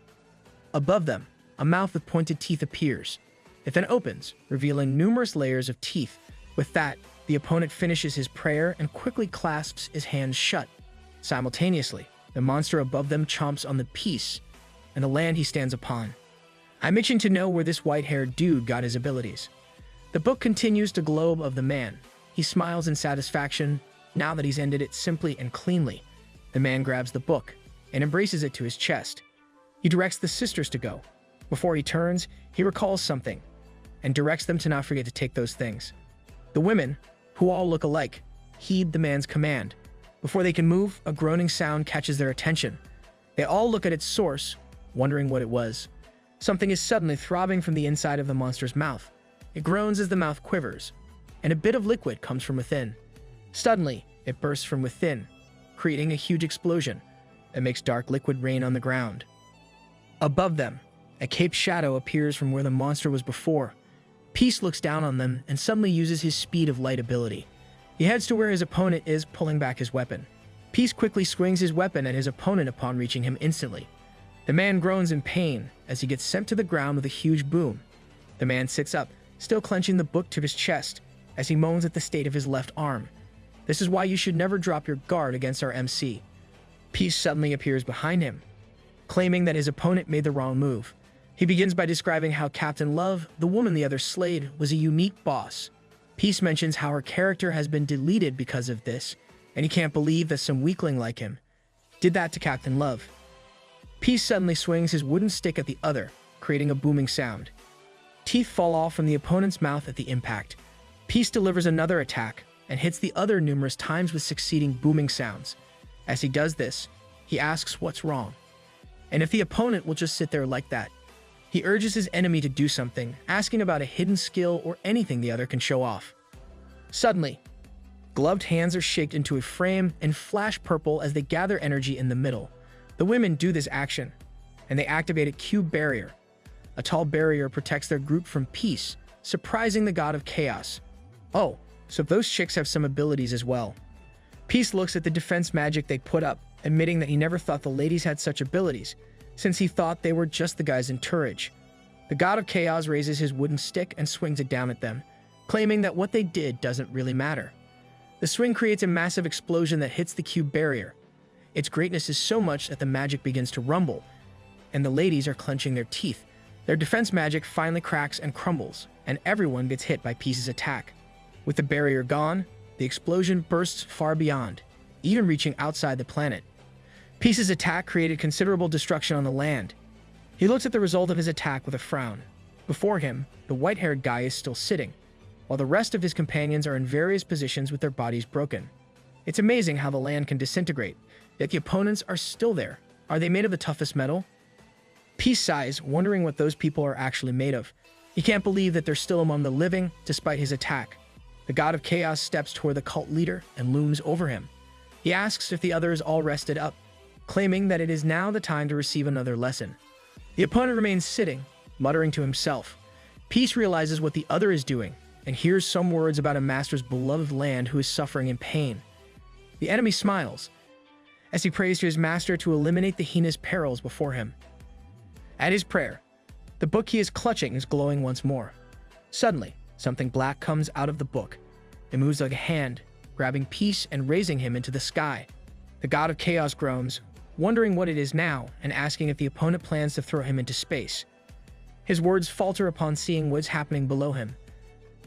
Above them, a mouth with pointed teeth appears. It then opens, revealing numerous layers of teeth. With that, the opponent finishes his prayer and quickly clasps his hands shut. Simultaneously, The monster above them chomps on the peace and the land he stands upon. I'm itching to know where this white-haired dude got his abilities. The book continues to globe of the man. He smiles in satisfaction now that he's ended it simply and cleanly. The man grabs the book and embraces it to his chest. He directs the sisters to go. Before he turns, he recalls something and directs them to not forget to take those things. The women, who all look alike, heed the man's command. Before they can move, a groaning sound catches their attention. They all look at its source, wondering what it was. Something is suddenly throbbing from the inside of the monster's mouth. It groans as the mouth quivers, and a bit of liquid comes from within. Suddenly, it bursts from within, creating a huge explosion that makes dark liquid rain on the ground. Above them, a caped shadow appears from where the monster was before. Peace looks down on them and suddenly uses his speed of light ability. He heads to where his opponent is, pulling back his weapon. Peace quickly swings his weapon at his opponent upon reaching him instantly. The man groans in pain as he gets sent to the ground with a huge boom. The man sits up, still clenching the book to his chest, as he moans at the state of his left arm. This is why you should never drop your guard against our MC. Peace suddenly appears behind him, claiming that his opponent made the wrong move. He begins by describing how Captain Love, the woman the other slayed, was a unique boss. Peace mentions how her character has been deleted because of this, and he can't believe that some weakling like him did that to Captain Love. Peace suddenly swings his wooden stick at the other, creating a booming sound. Teeth fall off from the opponent's mouth at the impact. Peace delivers another attack and hits the other numerous times with succeeding booming sounds. As he does this, he asks what's wrong, and if the opponent will just sit there like that. He urges his enemy to do something, asking about a hidden skill or anything the other can show off. Suddenly, gloved hands are shaped into a frame and flash purple as they gather energy in the middle. The women do this action, and they activate a cube barrier. A tall barrier protects their group from Peace, surprising the god of chaos. Oh, so those chicks have some abilities as well. Peace looks at the defense magic they put up, admitting that he never thought the ladies had such abilities, since he thought they were just the guys in Turridge. The god of chaos raises his wooden stick and swings it down at them, claiming that what they did doesn't really matter. The swing creates a massive explosion that hits the cube barrier. Its greatness is so much that the magic begins to rumble, and the ladies are clenching their teeth. Their defense magic finally cracks and crumbles, and everyone gets hit by Peace's attack. With the barrier gone, the explosion bursts far beyond, even reaching outside the planet. Peace's attack created considerable destruction on the land. He looks at the result of his attack with a frown. Before him, the white-haired guy is still sitting, while the rest of his companions are in various positions with their bodies broken. It's amazing how the land can disintegrate, yet the opponents are still there. Are they made of the toughest metal? Peace sighs, wondering what those people are actually made of. He can't believe that they're still among the living, despite his attack. The god of chaos steps toward the cult leader and looms over him. He asks if the others all rested up, claiming that it is now the time to receive another lesson. The opponent remains sitting, muttering to himself. Peace realizes what the other is doing, and hears some words about a master's beloved land who is suffering in pain. The enemy smiles, as he prays to his master to eliminate the heinous perils before him. At his prayer, the book he is clutching is glowing once more. Suddenly, something black comes out of the book. It moves like a hand, grabbing Peace and raising him into the sky. The god of chaos groans, wondering what it is now and asking if the opponent plans to throw him into space. His words falter upon seeing what's happening below him.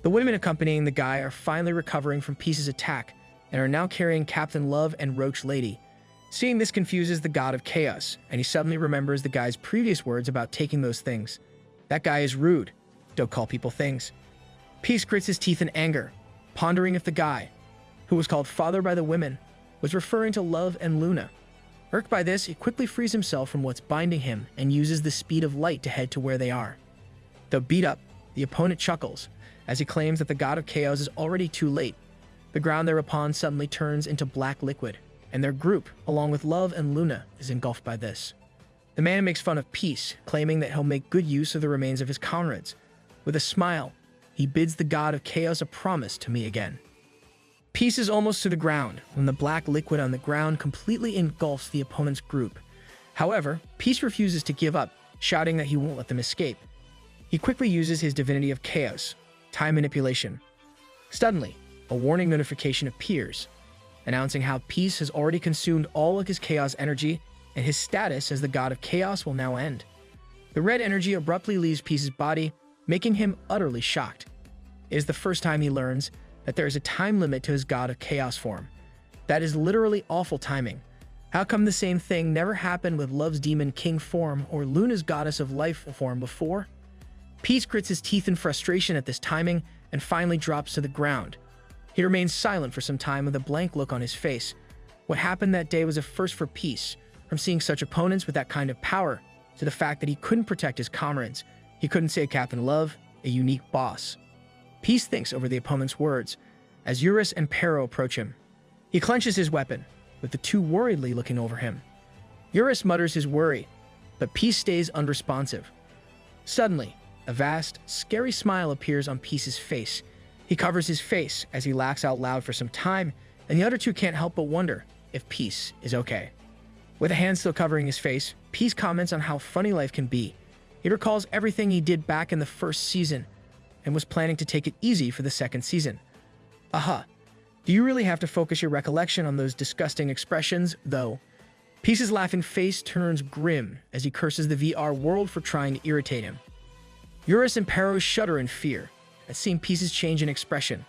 The women accompanying the guy are finally recovering from Peace's attack and are now carrying Captain Love and Roach Lady. Seeing this confuses the god of chaos, and he suddenly remembers the guy's previous words about taking those things. That guy is rude. Don't call people things. Peace grits his teeth in anger, pondering if the guy, who was called father by the women, was referring to Love and Luna. Irked by this, he quickly frees himself from what's binding him and uses the speed of light to head to where they are. Though beat up, the opponent chuckles, as he claims that the god of chaos is already too late. The ground thereupon suddenly turns into black liquid, and their group, along with Love and Luna, is engulfed by this. The man makes fun of Peace, claiming that he'll make good use of the remains of his comrades. With a smile, he bids the god of chaos a promise to meet again. Peace is almost to the ground when the black liquid on the ground completely engulfs the opponent's group. However, Peace refuses to give up, shouting that he won't let them escape. He quickly uses his divinity of chaos, time manipulation. Suddenly, a warning notification appears. announcing how Peace has already consumed all of his chaos energy and his status as the god of chaos will now end. The red energy abruptly leaves Peace's body, making him utterly shocked. It is the first time he learns that there is a time limit to his god of chaos form. That is literally awful timing. How come the same thing never happened with Love's demon king form or Luna's goddess of life form before? Peace grits his teeth in frustration at this timing and finally drops to the ground. He remains silent for some time with a blank look on his face. What happened that day was a first for Peace, from seeing such opponents with that kind of power, to the fact that he couldn't protect his comrades. He couldn't save Captain Love, a unique boss. Peace thinks over the opponent's words as Eurus and Pero approach him. He clenches his weapon, with the two worriedly looking over him. Eurus mutters his worry, but Peace stays unresponsive. Suddenly, a vast, scary smile appears on Peace's face. He covers his face as he laughs out loud for some time, and the other two can't help but wonder if Peace is okay. With a hand still covering his face, Peace comments on how funny life can be. He recalls everything he did back in the first season, and was planning to take it easy for the second season. Aha. Do you really have to focus your recollection on those disgusting expressions, though? Peace's laughing face turns grim as he curses the VR world for trying to irritate him. Eurus and Pero shudder in fear at seeing Peace's change in expression.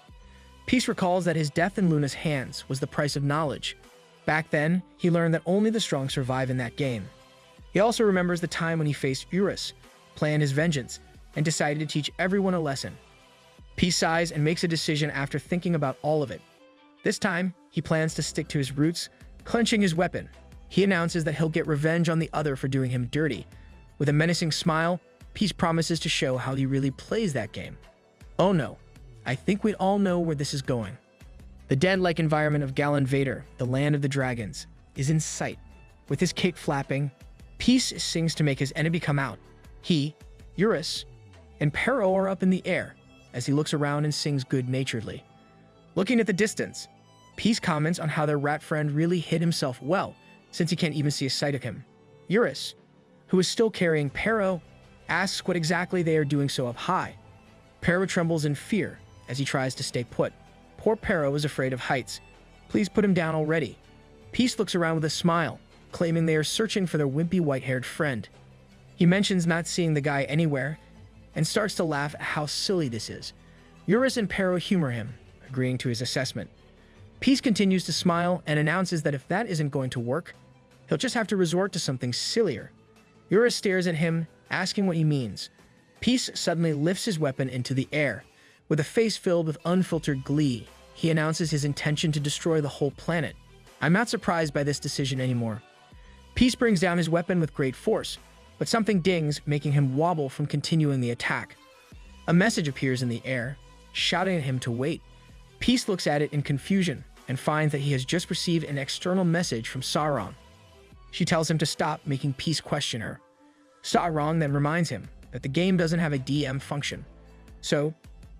Peace recalls that his death in Luna's hands was the price of knowledge. Back then, he learned that only the strong survive in that game. He also remembers the time when he faced Eurus, planned his vengeance, and decided to teach everyone a lesson. Peace sighs and makes a decision after thinking about all of it. This time, he plans to stick to his roots, clenching his weapon. He announces that he'll get revenge on the other for doing him dirty. With a menacing smile, Peace promises to show how he really plays that game. Oh no, I think we all know where this is going. The dead-like environment of Galan Vader, the land of the dragons, is in sight. With his cape flapping, Peace sings to make his enemy come out. He, Eurus, and Pero are up in the air as he looks around and sings good-naturedly. Looking at the distance, Peace comments on how their rat friend really hid himself well, since he can't even see a sight of him. Eurus, who is still carrying Pero, asks what exactly they are doing so up high. Pero trembles in fear as he tries to stay put. Poor Pero is afraid of heights. Please put him down already. Peace looks around with a smile, claiming they are searching for their wimpy white-haired friend. He mentions not seeing the guy anywhere and starts to laugh at how silly this is. Eurus and Pero humor him, agreeing to his assessment. Peace continues to smile and announces that if that isn't going to work, he'll just have to resort to something sillier. Eurus stares at him, asking what he means. Peace suddenly lifts his weapon into the air. With a face filled with unfiltered glee, he announces his intention to destroy the whole planet. I'm not surprised by this decision anymore. Peace brings down his weapon with great force, but something dings, making him wobble from continuing the attack. A message appears in the air, shouting at him to wait. Peace looks at it in confusion and finds that he has just received an external message from Sarong. She tells him to stop, making Peace question her. Sarong then reminds him that the game doesn't have a DM function, so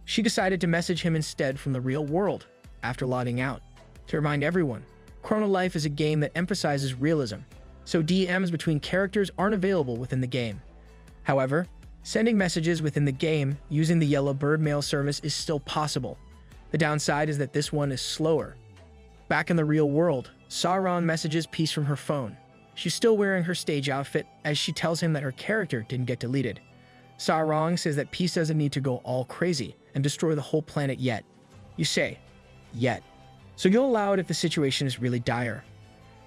she decided to message him instead from the real world after logging out. To remind everyone, Chrono Life is a game that emphasizes realism, so DMs between characters aren't available within the game. However, sending messages within the game using the Yellow Bird mail service is still possible. The downside is that this one is slower. Back in the real world, Sarong messages Peace from her phone. She's still wearing her stage outfit as she tells him that her character didn't get deleted. Sarong says that Peace doesn't need to go all crazy and destroy the whole planet yet. You say, yet. So you'll allow it if the situation is really dire.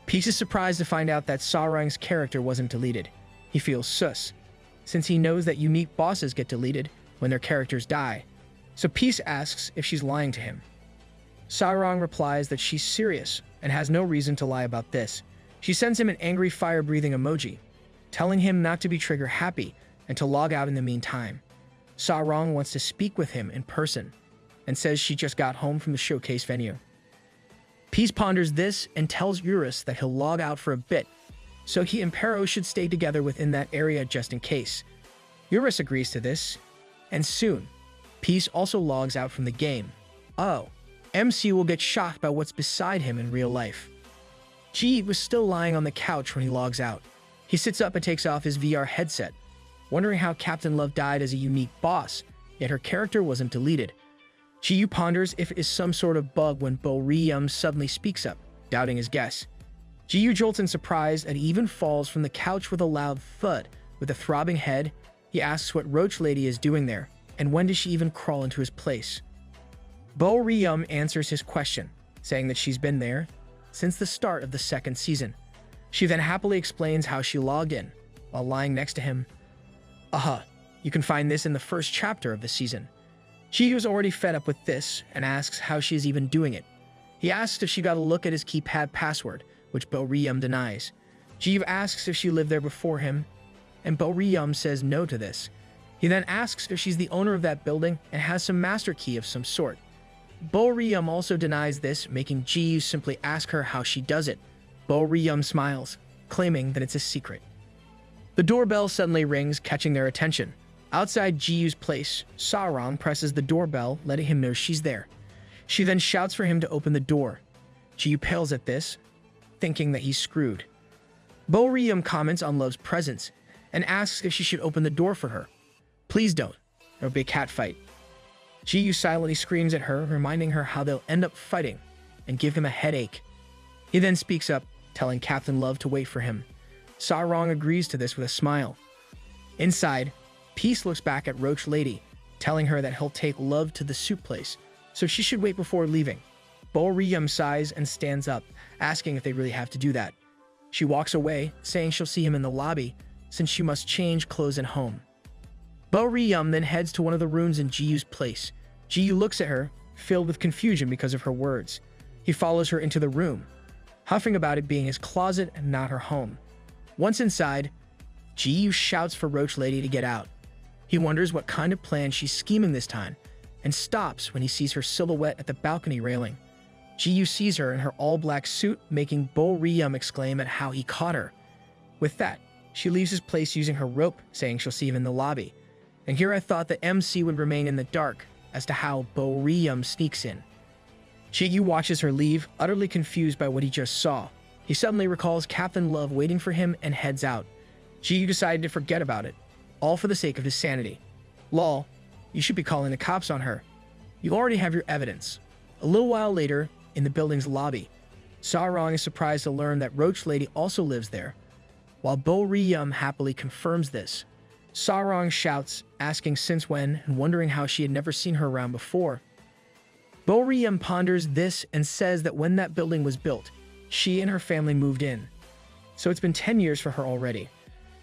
Peace is surprised to find out that Sarong's character wasn't deleted. He feels sus, since he knows that unique bosses get deleted when their characters die. So Peace asks if she's lying to him. Sarong replies that she's serious and has no reason to lie about this. She sends him an angry fire-breathing emoji, telling him not to be trigger-happy and to log out in the meantime. Sarong wants to speak with him in person and says she just got home from the showcase venue. Peace ponders this and tells Eurus that he'll log out for a bit, so he and Pero should stay together within that area just in case. Eurus agrees to this, and soon, Peace also logs out from the game. Oh, MC will get shocked by what's beside him in real life. G was still lying on the couch when he logs out. He sits up and takes off his VR headset, wondering how Captain Love died as a unique boss, yet her character wasn't deleted. Ji ponders if it is some sort of bug when Bo-ri-yum suddenly speaks up, doubting his guess. Ji jolts in surprise and even falls from the couch with a loud thud. With a throbbing head, he asks what Roach Lady is doing there, and when does she even crawl into his place. Bo-ri-yum answers his question, saying that she's been there since the start of the second season. She then happily explains how she logged in, while lying next to him. You can find this in the first chapter of the season. Ji is already fed up with this and asks how she is even doing it. He asks if she got a look at his keypad password, which Bo-ri-yum denies. Ji asks if she lived there before him, and Bo-ri-yum says no to this. He then asks if she's the owner of that building and has some master key of some sort. Bo-ri-yum also denies this, making Ji simply ask her how she does it. Bo-ri-yum smiles, claiming that it's a secret. The doorbell suddenly rings, catching their attention. Outside Ji-yu's place, Sarong presses the doorbell, letting him know she's there. She then shouts for him to open the door. Ji-yu pales at this, thinking that he's screwed. Bo-ri-yum comments on Love's presence and asks if she should open the door for her. Please don't. There'll be a cat fight. Ji-yu silently screams at her, reminding her how they'll end up fighting and give him a headache. He then speaks up, telling Captain Love to wait for him. Sarong agrees to this with a smile. Inside, Peace looks back at Roach Lady, telling her that he'll take Love to the soup place, so she should wait before leaving. Bo-ri-yum sighs and stands up, asking if they really have to do that. She walks away, saying she'll see him in the lobby, since she must change clothes and home. Bo-ri-yum then heads to one of the rooms in Ji-yu's place. Ji-yu looks at her, filled with confusion because of her words. He follows her into the room, huffing about it being his closet and not her home. Once inside, Ji-yu shouts for Roach Lady to get out. He wonders what kind of plan she's scheming this time, and stops when he sees her silhouette at the balcony railing. Ji-yu sees her in her all-black suit, making Bo-ri-yum exclaim at how he caught her. With that, she leaves his place using her rope, saying she'll see him in the lobby. And here I thought the MC would remain in the dark as to how Bo-ri-yum sneaks in. Ji-yu watches her leave, utterly confused by what he just saw. He suddenly recalls Captain Love waiting for him and heads out. Ji-yu decided to forget about it, all for the sake of his sanity. Lol, you should be calling the cops on her. You already have your evidence. A little while later, in the building's lobby, Sarong is surprised to learn that Roach Lady also lives there. While Bo-ri-yum happily confirms this, Sarong shouts, asking since when and wondering how she had never seen her around before. Bo-ri-yum ponders this and says that when that building was built, she and her family moved in. So it's been 10 years for her already.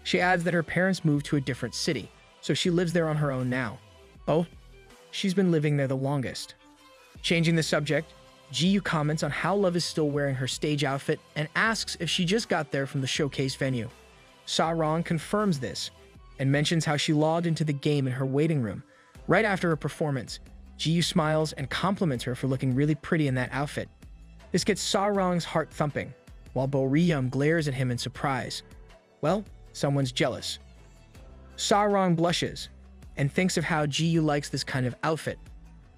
She adds that her parents moved to a different city, so she lives there on her own now. Oh, she's been living there the longest. Changing the subject, Ji-yu comments on how Love is still wearing her stage outfit and asks if she just got there from the showcase venue. Sarong confirms this and mentions how she logged into the game in her waiting room. Right after her performance, Ji-yu smiles and compliments her for looking really pretty in that outfit. This gets Sarong's heart thumping, while Bo-ri-yum glares at him in surprise. Well, someone's jealous. Sarong blushes and thinks of how Ji-yu likes this kind of outfit.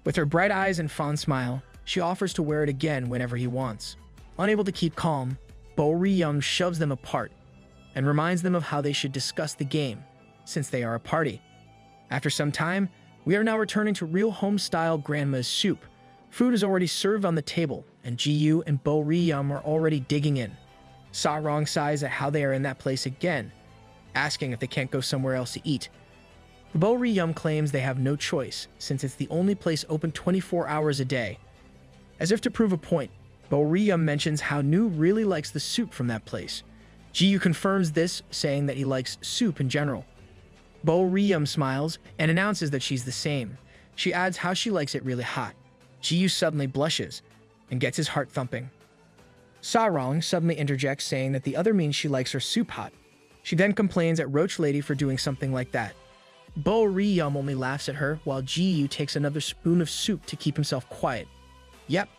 With her bright eyes and fond smile, she offers to wear it again whenever he wants. Unable to keep calm, Bo-ri-yum shoves them apart and reminds them of how they should discuss the game, since they are a party. After some time, we are now returning to real home-style grandma's soup. Food is already served on the table, and Ji-yu and Bo-ri-yum are already digging in. Sarong sighs at how they are in that place again, asking if they can't go somewhere else to eat. Bo-ri-yum claims they have no choice, since it's the only place open 24 hours a day. As if to prove a point, Bo-ri-yum mentions how Noob really likes the soup from that place. Ji-yu confirms this, saying that he likes soup in general. Bo-ri-yum smiles and announces that she's the same. She adds how she likes it really hot. Ji-yu suddenly blushes and gets his heart thumping. Sarong suddenly interjects, saying that the other means she likes her soup hot. She then complains at Roach Lady for doing something like that. Bo-ri-yum only laughs at her, while Ji-yu takes another spoon of soup to keep himself quiet. Yep,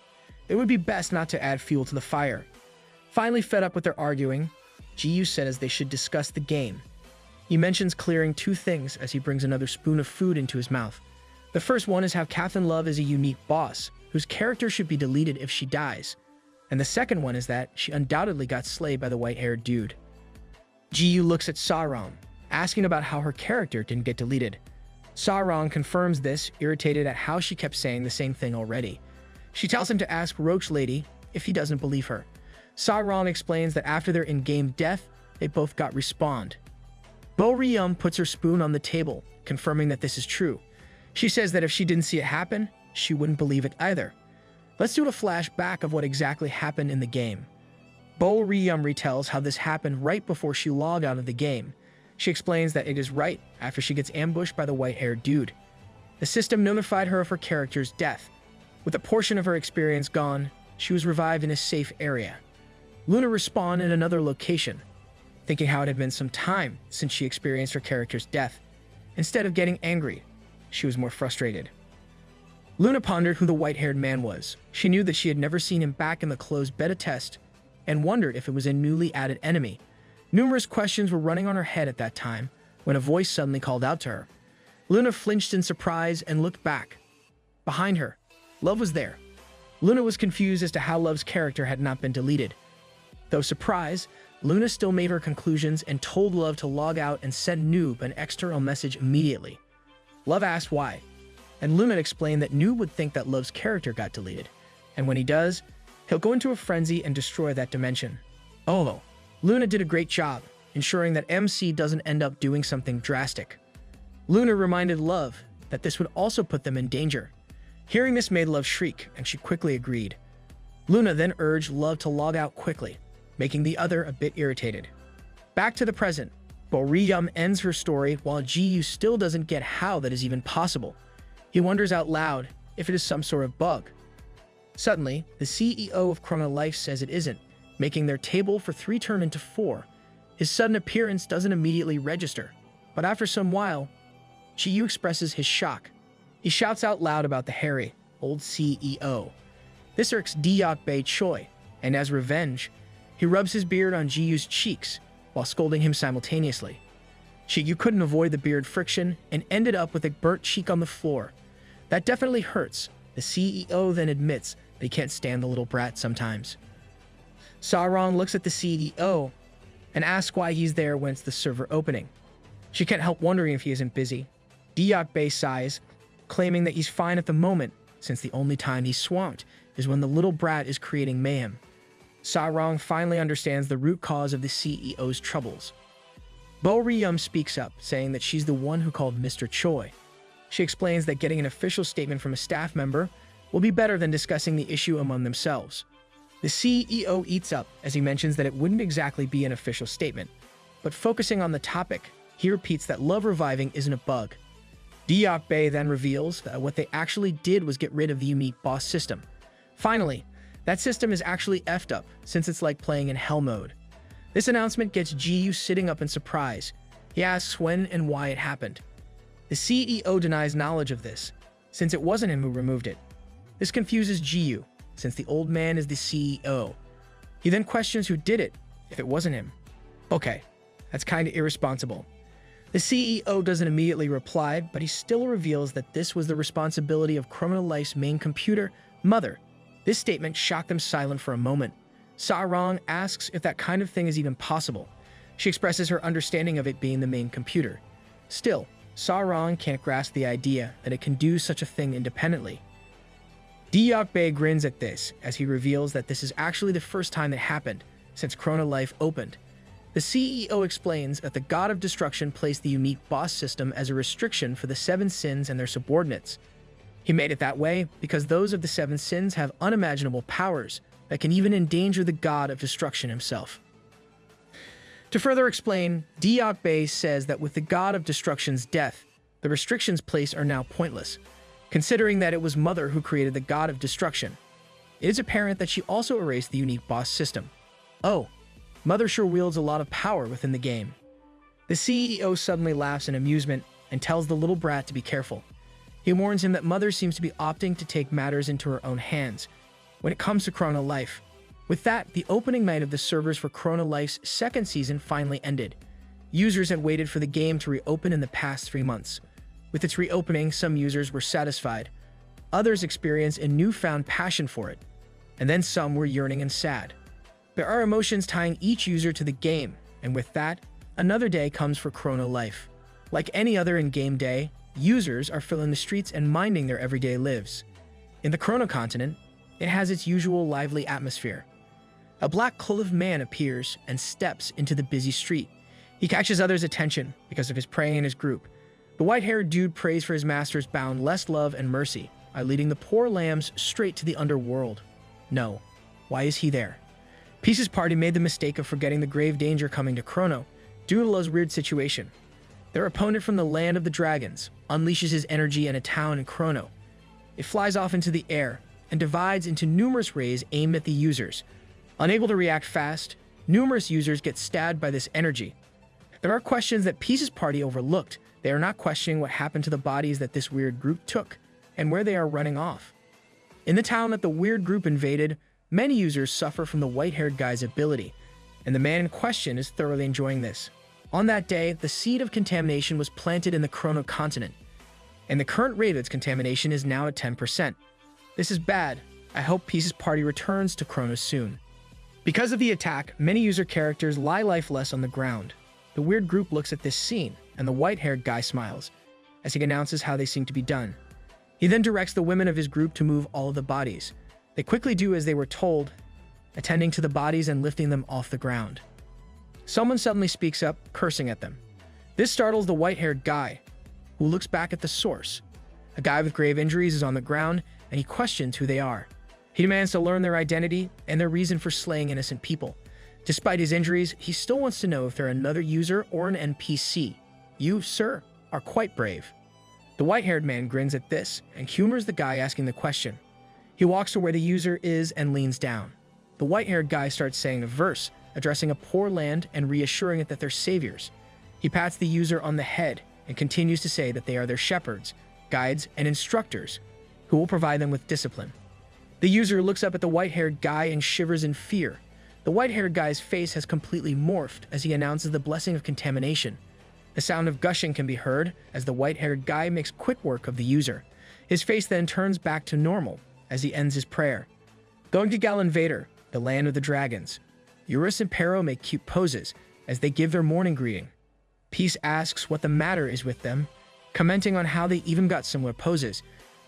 it would be best not to add fuel to the fire. Finally fed up with their arguing, Ji-yu says they should discuss the game. He mentions clearing two things as he brings another spoon of food into his mouth. The first one is how Captain Love is a unique boss, whose character should be deleted if she dies. And the second one is that she undoubtedly got slayed by the white-haired dude. Ji-yu looks at Sarong, asking about how her character didn't get deleted. Sarong confirms this, irritated at how she kept saying the same thing already. She tells him to ask Roach Lady if he doesn't believe her. Sarong explains that after their in-game death, they both got respawned. Bo-ryum puts her spoon on the table, confirming that this is true. She says that if she didn't see it happen, she wouldn't believe it either. Let's do a flashback of what exactly happened in the game. Bo-ryum retells how this happened right before she logged out of the game. She explains that it is right after she gets ambushed by the white-haired dude. The system notified her of her character's death. With a portion of her experience gone, she was revived in a safe area. Luna respawned in another location, thinking how it had been some time since she experienced her character's death. Instead of getting angry, she was more frustrated. Luna pondered who the white-haired man was. She knew that she had never seen him back in the closed beta test and wondered if it was a newly added enemy. Numerous questions were running on her head at that time when a voice suddenly called out to her. Luna flinched in surprise and looked back. Behind her, Love was there. Luna was confused as to how Love's character had not been deleted. Though surprised, Luna still made her conclusions and told Love to log out and send Noob an external message immediately. Love asked why, and Luna explained that Noob would think that Love's character got deleted, and when he does, he'll go into a frenzy and destroy that dimension. Oh, Luna did a great job, ensuring that MC doesn't end up doing something drastic. Luna reminded Love that this would also put them in danger. Hearing this made Love shriek, and she quickly agreed. Luna then urged Love to log out quickly, making the other a bit irritated. Back to the present, Bo-ryum ends her story while Ji-yu still doesn't get how that is even possible. He wonders out loud if it is some sort of bug. Suddenly, the CEO of Chrono Life says it isn't, making their table for 3 turn into 4. His sudden appearance doesn't immediately register, but after some while, Ji-yu expresses his shock. He shouts out loud about the hairy, old CEO. This irks Deok-bae Choi, and as revenge, he rubs his beard on Ji-yu's cheeks while scolding him simultaneously. Ji-yu couldn't avoid the beard friction and ended up with a burnt cheek on the floor. That definitely hurts. The CEO then admits that he can't stand the little brat sometimes. Sarong looks at the CEO and asks why he's there when it's the server opening. She can't help wondering if he isn't busy. Deok-bae sighs, claiming that he's fine at the moment, since the only time he's swamped is when the little brat is creating mayhem. Sarong finally understands the root cause of the CEO's troubles. Bo-ryum speaks up, saying that she's the one who called Mr. Choi. She explains that getting an official statement from a staff member will be better than discussing the issue among themselves. The CEO eats up as he mentions that it wouldn't exactly be an official statement, but focusing on the topic, he repeats that love reviving isn't a bug. Deok-bae then reveals that what they actually did was get rid of the unique boss system. Finally, that system is actually effed up, since it's like playing in hell mode. This announcement gets Ji-yu sitting up in surprise. He asks when and why it happened. The CEO denies knowledge of this, since it wasn't him who removed it. This confuses Ji-yu, since the old man is the CEO. He then questions who did it, if it wasn't him. Okay, that's kinda irresponsible. The CEO doesn't immediately reply, but he still reveals that this was the responsibility of Chrono Life's main computer, Mother. This statement shocked them silent for a moment. Sarong asks if that kind of thing is even possible. She expresses her understanding of it being the main computer. Still, Sarong can't grasp the idea that it can do such a thing independently. Deok-bae grins at this as he reveals that this is actually the first time it happened since Chrono Life opened. The CEO explains that the God of Destruction placed the unique boss system as a restriction for the 7 sins and their subordinates. He made it that way because those of the 7 sins have unimaginable powers that can even endanger the God of Destruction himself. To further explain, Deok-bae says that with the God of Destruction's death, the restrictions placed are now pointless, considering that it was Mother who created the God of Destruction. It is apparent that she also erased the unique boss system. Oh, Mother sure wields a lot of power within the game. The CEO suddenly laughs in amusement and tells the little brat to be careful. He warns him that Mother seems to be opting to take matters into her own hands when it comes to Chrono Life. With that, the opening night of the servers for Chrono Life's 2nd season finally ended. Users had waited for the game to reopen in the past 3 months. With its reopening, some users were satisfied. Others experienced a newfound passion for it. And then some were yearning and sad. There are emotions tying each user to the game, and with that, another day comes for Chrono Life. Like any other in-game day, users are filling the streets and minding their everyday lives. In the Chrono continent, it has its usual lively atmosphere. A black clothed man appears and steps into the busy street. He catches others' attention because of his prey in his group. The white-haired dude prays for his master's boundless love and mercy by leading the poor lambs straight to the underworld. No. Why is he there? Peace's party made the mistake of forgetting the grave danger coming to Chrono due to Love's weird situation. Their opponent from the land of the dragons unleashes his energy in a town in Chrono. It flies off into the air and divides into numerous rays aimed at the users. Unable to react fast, numerous users get stabbed by this energy. There are questions that Peace's party overlooked. They are not questioning what happened to the bodies that this weird group took and where they are running off. In the town that the weird group invaded, many users suffer from the white-haired guy's ability, and the man in question is thoroughly enjoying this. On that day, the seed of contamination was planted in the Chrono continent, and the current rate of its contamination is now at 10%. This is bad. I hope Peace's party returns to Chrono soon. Because of the attack, many user characters lie lifeless on the ground. The weird group looks at this scene, and the white-haired guy smiles, as he announces how they seem to be done. He then directs the women of his group to move all of the bodies. They quickly do as they were told, attending to the bodies and lifting them off the ground. Someone suddenly speaks up, cursing at them. This startles the white-haired guy, who looks back at the source. A guy with grave injuries is on the ground, and he questions who they are. He demands to learn their identity and their reason for slaying innocent people. Despite his injuries, he still wants to know if they're another user or an NPC. You, sir, are quite brave. The white-haired man grins at this and humors the guy asking the question. He walks to where the user is and leans down. The white-haired guy starts saying a verse, addressing a poor land and reassuring it that they're saviors. He pats the user on the head and continues to say that they are their shepherds, guides, and instructors who will provide them with discipline. The user looks up at the white-haired guy and shivers in fear. The white-haired guy's face has completely morphed as he announces the blessing of contamination. The sound of gushing can be heard as the white-haired guy makes quick work of the user. His face then turns back to normal as he ends his prayer. Going to Galinvader, the land of the dragons. Eurus and Pero make cute poses as they give their morning greeting. Peace asks what the matter is with them, commenting on how they even got similar poses.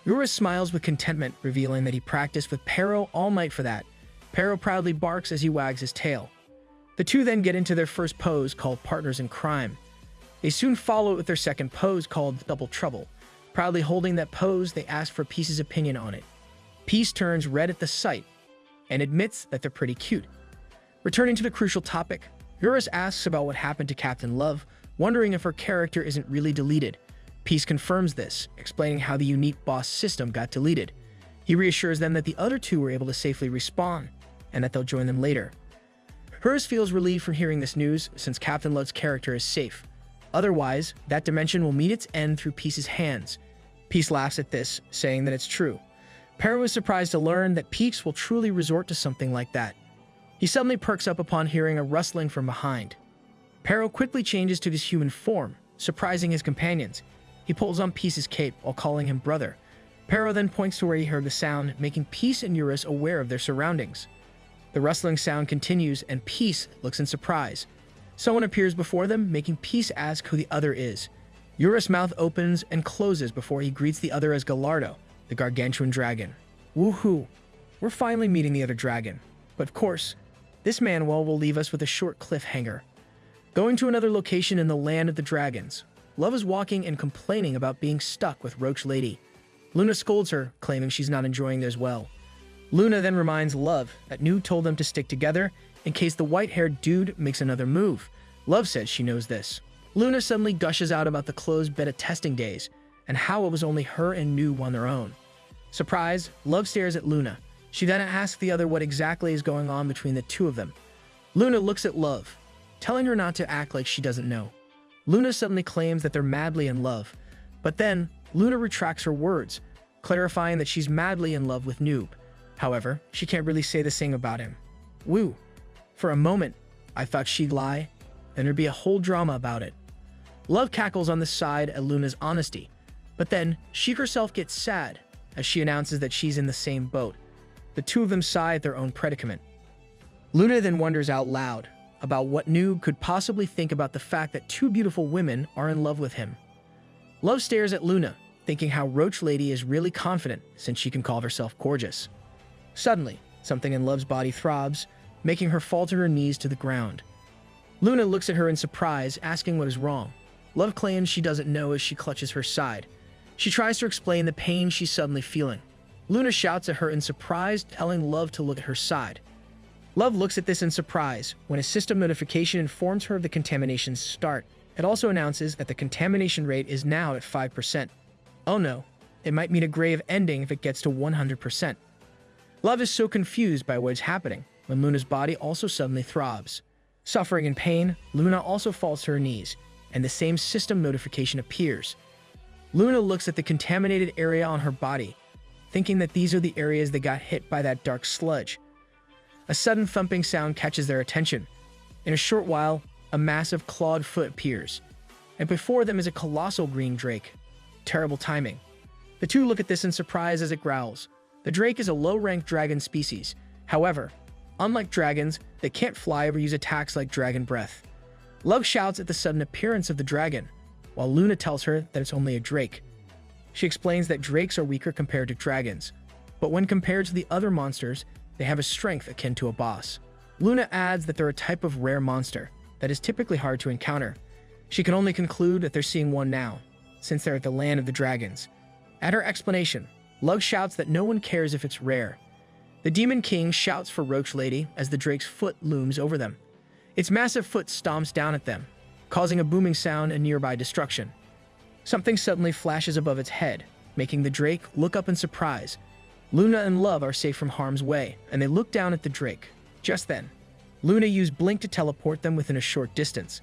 Eurus smiles with contentment, revealing that he practiced with Pero all night for that. Pero proudly barks as he wags his tail. The two then get into their first pose called Partners in Crime. They soon follow it with their second pose called Double Trouble. Proudly holding that pose, they ask for Peace's opinion on it. Peace turns red at the sight and admits that they're pretty cute. Returning to the crucial topic, Eurus asks about what happened to Captain Love, wondering if her character isn't really deleted. Peace confirms this, explaining how the unique boss system got deleted. He reassures them that the other two were able to safely respawn, and that they'll join them later. Eurus feels relieved from hearing this news, since Captain Love's character is safe. Otherwise, that dimension will meet its end through Peace's hands. Peace laughs at this, saying that it's true. Pero is surprised to learn that Peace will truly resort to something like that. He suddenly perks up upon hearing a rustling from behind. Pero quickly changes to his human form, surprising his companions. He pulls on Peace's cape while calling him brother. Pero then points to where he heard the sound, making Peace and Eurus aware of their surroundings. The rustling sound continues, and Peace looks in surprise. Someone appears before them, making Peace ask who the other is. Eurus' mouth opens and closes before he greets the other as Gallardo, the gargantuan dragon. Woohoo! We're finally meeting the other dragon. But of course, this manual will leave us with a short cliffhanger. Going to another location in the land of the dragons, Love is walking and complaining about being stuck with Roach Lady. Luna scolds her, claiming she's not enjoying it as well. Luna then reminds Love that Noob told them to stick together in case the white-haired dude makes another move. Love says she knows this. Luna suddenly gushes out about the closed beta testing days and how it was only her and Noob on their own. Surprised, Love stares at Luna. She then asks the other what exactly is going on between the two of them. Luna looks at Love, telling her not to act like she doesn't know. Luna suddenly claims that they're madly in love, but then Luna retracts her words, clarifying that she's madly in love with Noob. However, she can't really say the same about him. Woo! For a moment, I thought she'd lie, and there'd be a whole drama about it. Love cackles on the side at Luna's honesty, but then she herself gets sad as she announces that she's in the same boat. The two of them sigh at their own predicament. Luna then wonders out loud about what Noob could possibly think about the fact that two beautiful women are in love with him. Love stares at Luna, thinking how Roach Lady is really confident since she can call herself gorgeous. Suddenly, something in Love's body throbs, making her fall to her knees to the ground. Luna looks at her in surprise, asking what is wrong. Love claims she doesn't know as she clutches her side. She tries to explain the pain she's suddenly feeling. Luna shouts at her in surprise, telling Love to look at her side. Love looks at this in surprise when a system notification informs her of the contamination's start. It also announces that the contamination rate is now at 5%. Oh no, it might mean a grave ending if it gets to 100%. Love is so confused by what is happening when Luna's body also suddenly throbs. Suffering in pain, Luna also falls to her knees, and the same system notification appears. Luna looks at the contaminated area on her body, thinking that these are the areas that got hit by that dark sludge. A sudden thumping sound catches their attention. In a short while, a massive clawed foot appears, and before them is a colossal green drake. Terrible timing. The two look at this in surprise as it growls. The drake is a low-ranked dragon species. However, unlike dragons, they can't fly or use attacks like dragon breath. Love shouts at the sudden appearance of the dragon, while Luna tells her that it's only a drake. She explains that drakes are weaker compared to dragons, but when compared to the other monsters, they have a strength akin to a boss. Luna adds that they're a type of rare monster that is typically hard to encounter. She can only conclude that they're seeing one now, since they're at the land of the dragons. At her explanation, Love shouts that no one cares if it's rare. The Demon King shouts for Roach Lady as the drake's foot looms over them. Its massive foot stomps down at them, causing a booming sound and nearby destruction. Something suddenly flashes above its head, making the drake look up in surprise. Luna and Love are safe from harm's way, and they look down at the drake. Just then, Luna used Blink to teleport them within a short distance.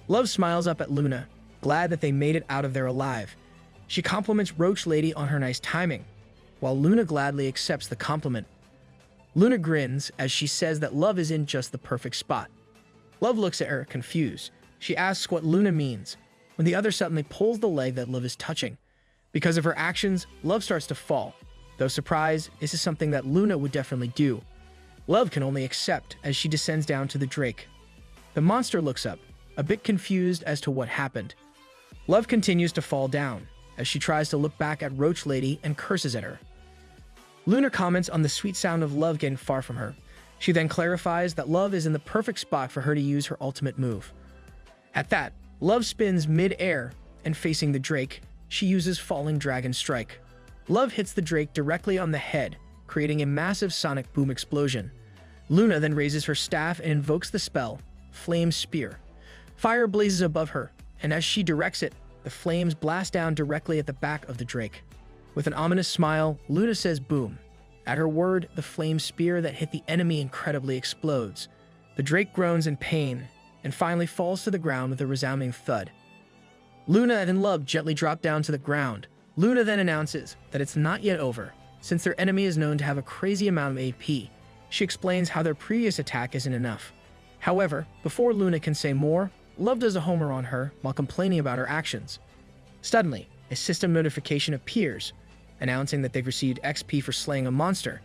Love smiles up at Luna, glad that they made it out of there alive. She compliments Roach Lady on her nice timing, while Luna gladly accepts the compliment. Luna grins as she says that Love is in just the perfect spot. Love looks at her, confused. She asks what Luna means, when the other suddenly pulls the leg that Love is touching. Because of her actions, Love starts to fall. Though surprised, this is something that Luna would definitely do. Love can only accept as she descends down to the drake. The monster looks up, a bit confused as to what happened. Love continues to fall down, as she tries to look back at Roach Lady and curses at her. Luna comments on the sweet sound of Love getting far from her. She then clarifies that Love is in the perfect spot for her to use her ultimate move. At that, Love spins mid-air, and facing the drake, she uses Falling Dragon Strike. Love hits the drake directly on the head, creating a massive sonic boom explosion. Luna then raises her staff and invokes the spell, Flame Spear. Fire blazes above her, and as she directs it, the flames blast down directly at the back of the drake. With an ominous smile, Luna says boom. At her word, the flame spear that hit the enemy incredibly explodes. The drake groans in pain, and finally falls to the ground with a resounding thud. Luna and Love gently drop down to the ground. Luna then announces that it's not yet over, since their enemy is known to have a crazy amount of AP. She explains how their previous attack isn't enough. However, before Luna can say more, Love does a homer on her while complaining about her actions. Suddenly, a system notification appears, announcing that they've received XP for slaying a monster,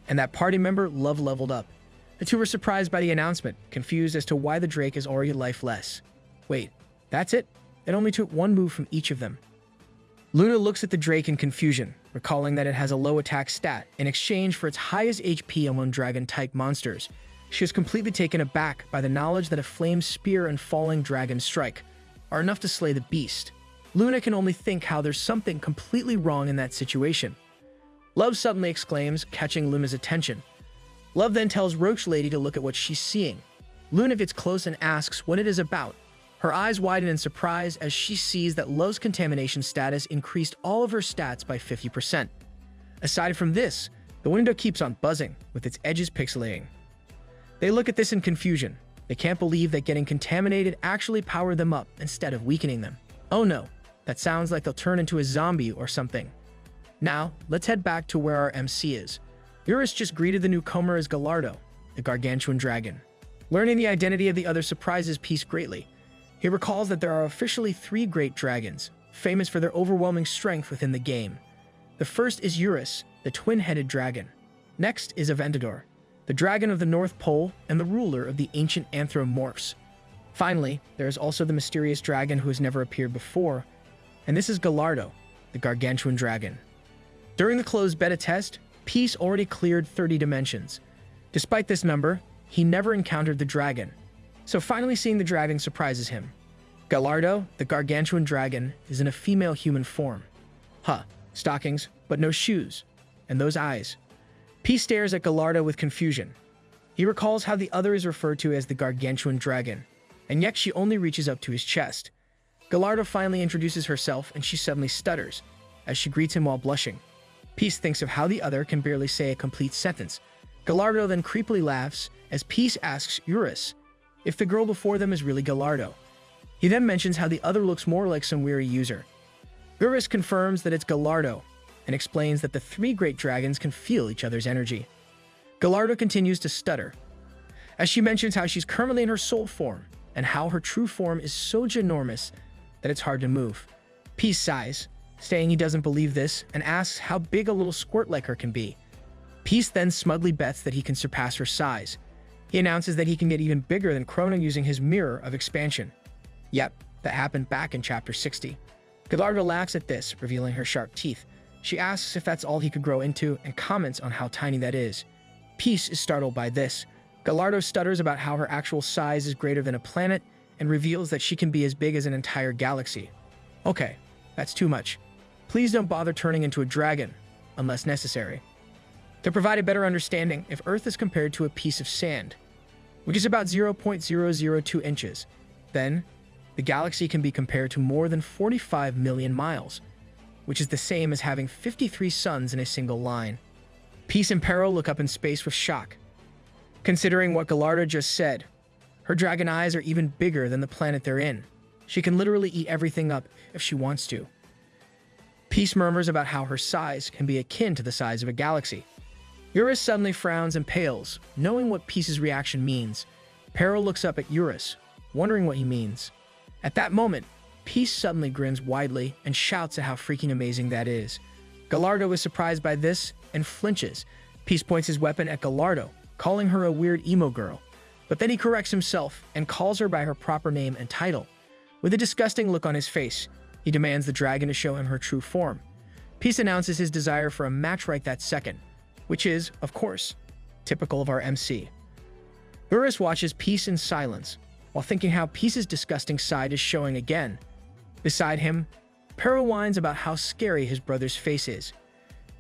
and that party member Love leveled up. The two were surprised by the announcement, confused as to why the drake is already life less. Wait, that's it? It only took one move from each of them. Luna looks at the drake in confusion, recalling that it has a low attack stat in exchange for its highest HP among dragon-type monsters. She is completely taken aback by the knowledge that a flame spear and falling dragon strike are enough to slay the beast. Luna can only think how there's something completely wrong in that situation. Love suddenly exclaims, catching Luna's attention. Love then tells Roach Lady to look at what she's seeing. Luna gets close and asks what it is about. Her eyes widen in surprise as she sees that Love's contamination status increased all of her stats by 50%. Aside from this, the window keeps on buzzing, with its edges pixelating. They look at this in confusion. They can't believe that getting contaminated actually powered them up instead of weakening them. Oh no, that sounds like they'll turn into a zombie or something. Now, let's head back to where our MC is. Eurus just greeted the newcomer as Gallardo, the gargantuan dragon. Learning the identity of the other surprises Peace greatly. He recalls that there are officially 3 great dragons, famous for their overwhelming strength within the game. The first is Eurus, the twin-headed dragon. Next is Aventador, the dragon of the North Pole and the ruler of the ancient Anthropomorphs. Finally, there is also the mysterious dragon who has never appeared before, and this is Gallardo, the gargantuan dragon. During the closed beta test, Peace already cleared 30 dimensions. Despite this number, he never encountered the dragon, so finally seeing the dragon surprises him. Gallardo, the gargantuan dragon, is in a female human form. Stockings, but no shoes. And those eyes. Peace stares at Gallardo with confusion. He recalls how the other is referred to as the gargantuan dragon, and yet she only reaches up to his chest. Gallardo finally introduces herself and she suddenly stutters, as she greets him while blushing. Peace thinks of how the other can barely say a complete sentence. Gallardo then creepily laughs as Peace asks Eurus if the girl before them is really Gallardo. He then mentions how the other looks more like some weary user. Eurus confirms that it's Gallardo and explains that the three great dragons can feel each other's energy. Gallardo continues to stutter, as she mentions how she's currently in her soul form and how her true form is so ginormous that it's hard to move. Peace sighs, saying he doesn't believe this and asks how big a little squirt like her can be. Peace then smugly bets that he can surpass her size. He announces that he can get even bigger than Chrono using his mirror of expansion. Yep, that happened back in chapter 60. Gallardo laughs at this, revealing her sharp teeth. She asks if that's all he could grow into and comments on how tiny that is. Peace is startled by this. Gallardo stutters about how her actual size is greater than a planet and reveals that she can be as big as an entire galaxy. Okay, that's too much. Please don't bother turning into a dragon, unless necessary. To provide a better understanding, if Earth is compared to a piece of sand, which is about 0.002 inches, then the galaxy can be compared to more than 45 million miles, which is the same as having 53 suns in a single line. Peace and Pero look up in space with shock. Considering what Gallardo just said, her dragon eyes are even bigger than the planet they're in. She can literally eat everything up if she wants to. Peace murmurs about how her size can be akin to the size of a galaxy. Eurus suddenly frowns and pales, knowing what Peace's reaction means. Pero looks up at Eurus, wondering what he means. At that moment, Peace suddenly grins widely and shouts at how freaking amazing that is. Gallardo is surprised by this and flinches. Peace points his weapon at Gallardo, calling her a weird emo girl. But then he corrects himself and calls her by her proper name and title. With a disgusting look on his face, he demands the dragon to show him her true form. Peace announces his desire for a match right that second, which is, of course, typical of our MC. Eurus watches Peace in silence, while thinking how Peace's disgusting side is showing again. Beside him, Pero whines about how scary his brother's face is.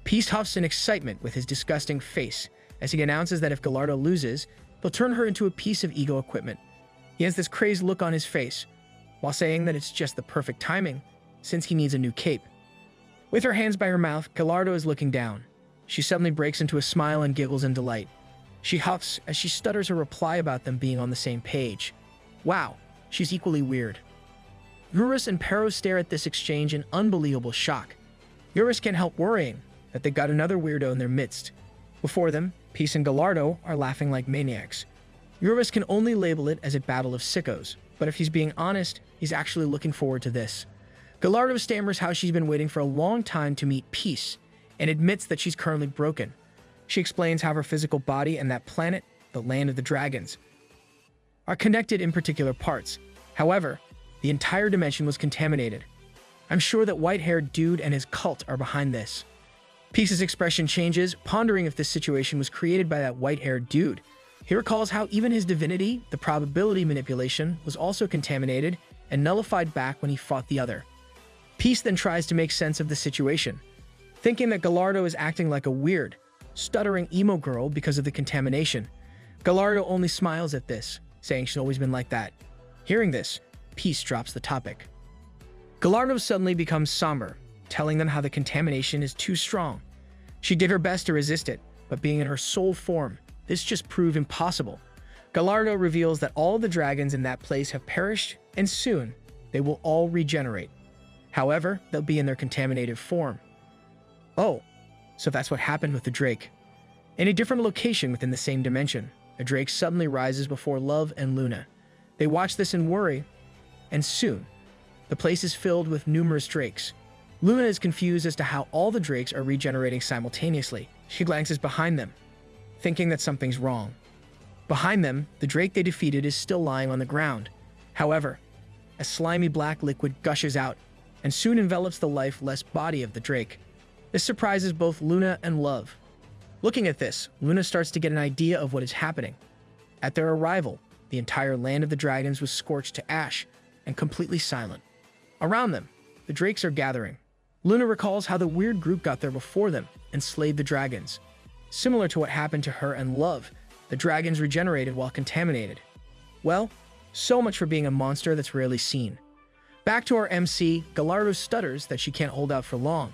Peace huffs in excitement with his disgusting face, as he announces that if Gallardo loses, they'll turn her into a piece of ego equipment. He has this crazed look on his face, while saying that it's just the perfect timing, since he needs a new cape. With her hands by her mouth, Gallardo is looking down. She suddenly breaks into a smile and giggles in delight. She huffs as she stutters her reply about them being on the same page. Wow, she's equally weird. Eurus and Pero stare at this exchange in unbelievable shock. Eurus can't help worrying that they got another weirdo in their midst. Before them, Peace and Gallardo are laughing like maniacs. Eurus can only label it as a battle of sickos, but if he's being honest, he's actually looking forward to this. Gallardo stammers how she's been waiting for a long time to meet Peace, and admits that she's currently broken. She explains how her physical body and that planet, the land of the dragons, are connected in particular parts. However, the entire dimension was contaminated. I'm sure that white-haired dude and his cult are behind this. Peace's expression changes, pondering if this situation was created by that white-haired dude. He recalls how even his divinity, the probability manipulation, was also contaminated and nullified back when he fought the other. Peace then tries to make sense of the situation, thinking that Gallardo is acting like a weird, stuttering emo girl because of the contamination. Gallardo only smiles at this, saying she's always been like that. Hearing this, Peace drops the topic. Gallardo suddenly becomes somber, telling them how the contamination is too strong. She did her best to resist it, but being in her soul form, this just proved impossible. Gallardo reveals that all the dragons in that place have perished, and soon, they will all regenerate. However, they'll be in their contaminated form. Oh, so that's what happened with the Drake. In a different location within the same dimension, a Drake suddenly rises before Love and Luna. They watch this in worry, and soon, the place is filled with numerous Drakes. Luna is confused as to how all the Drakes are regenerating simultaneously. She glances behind them, thinking that something's wrong. Behind them, the Drake they defeated is still lying on the ground. However, a slimy black liquid gushes out, and soon envelops the lifeless body of the drake. This surprises both Luna and Love. Looking at this, Luna starts to get an idea of what is happening. At their arrival, the entire land of the dragons was scorched to ash and completely silent. Around them, the drakes are gathering. Luna recalls how the weird group got there before them and slayed the dragons. Similar to what happened to her and Love, the dragons regenerated while contaminated. Well, so much for being a monster that's rarely seen. Back to our MC, Gallardo stutters that she can't hold out for long.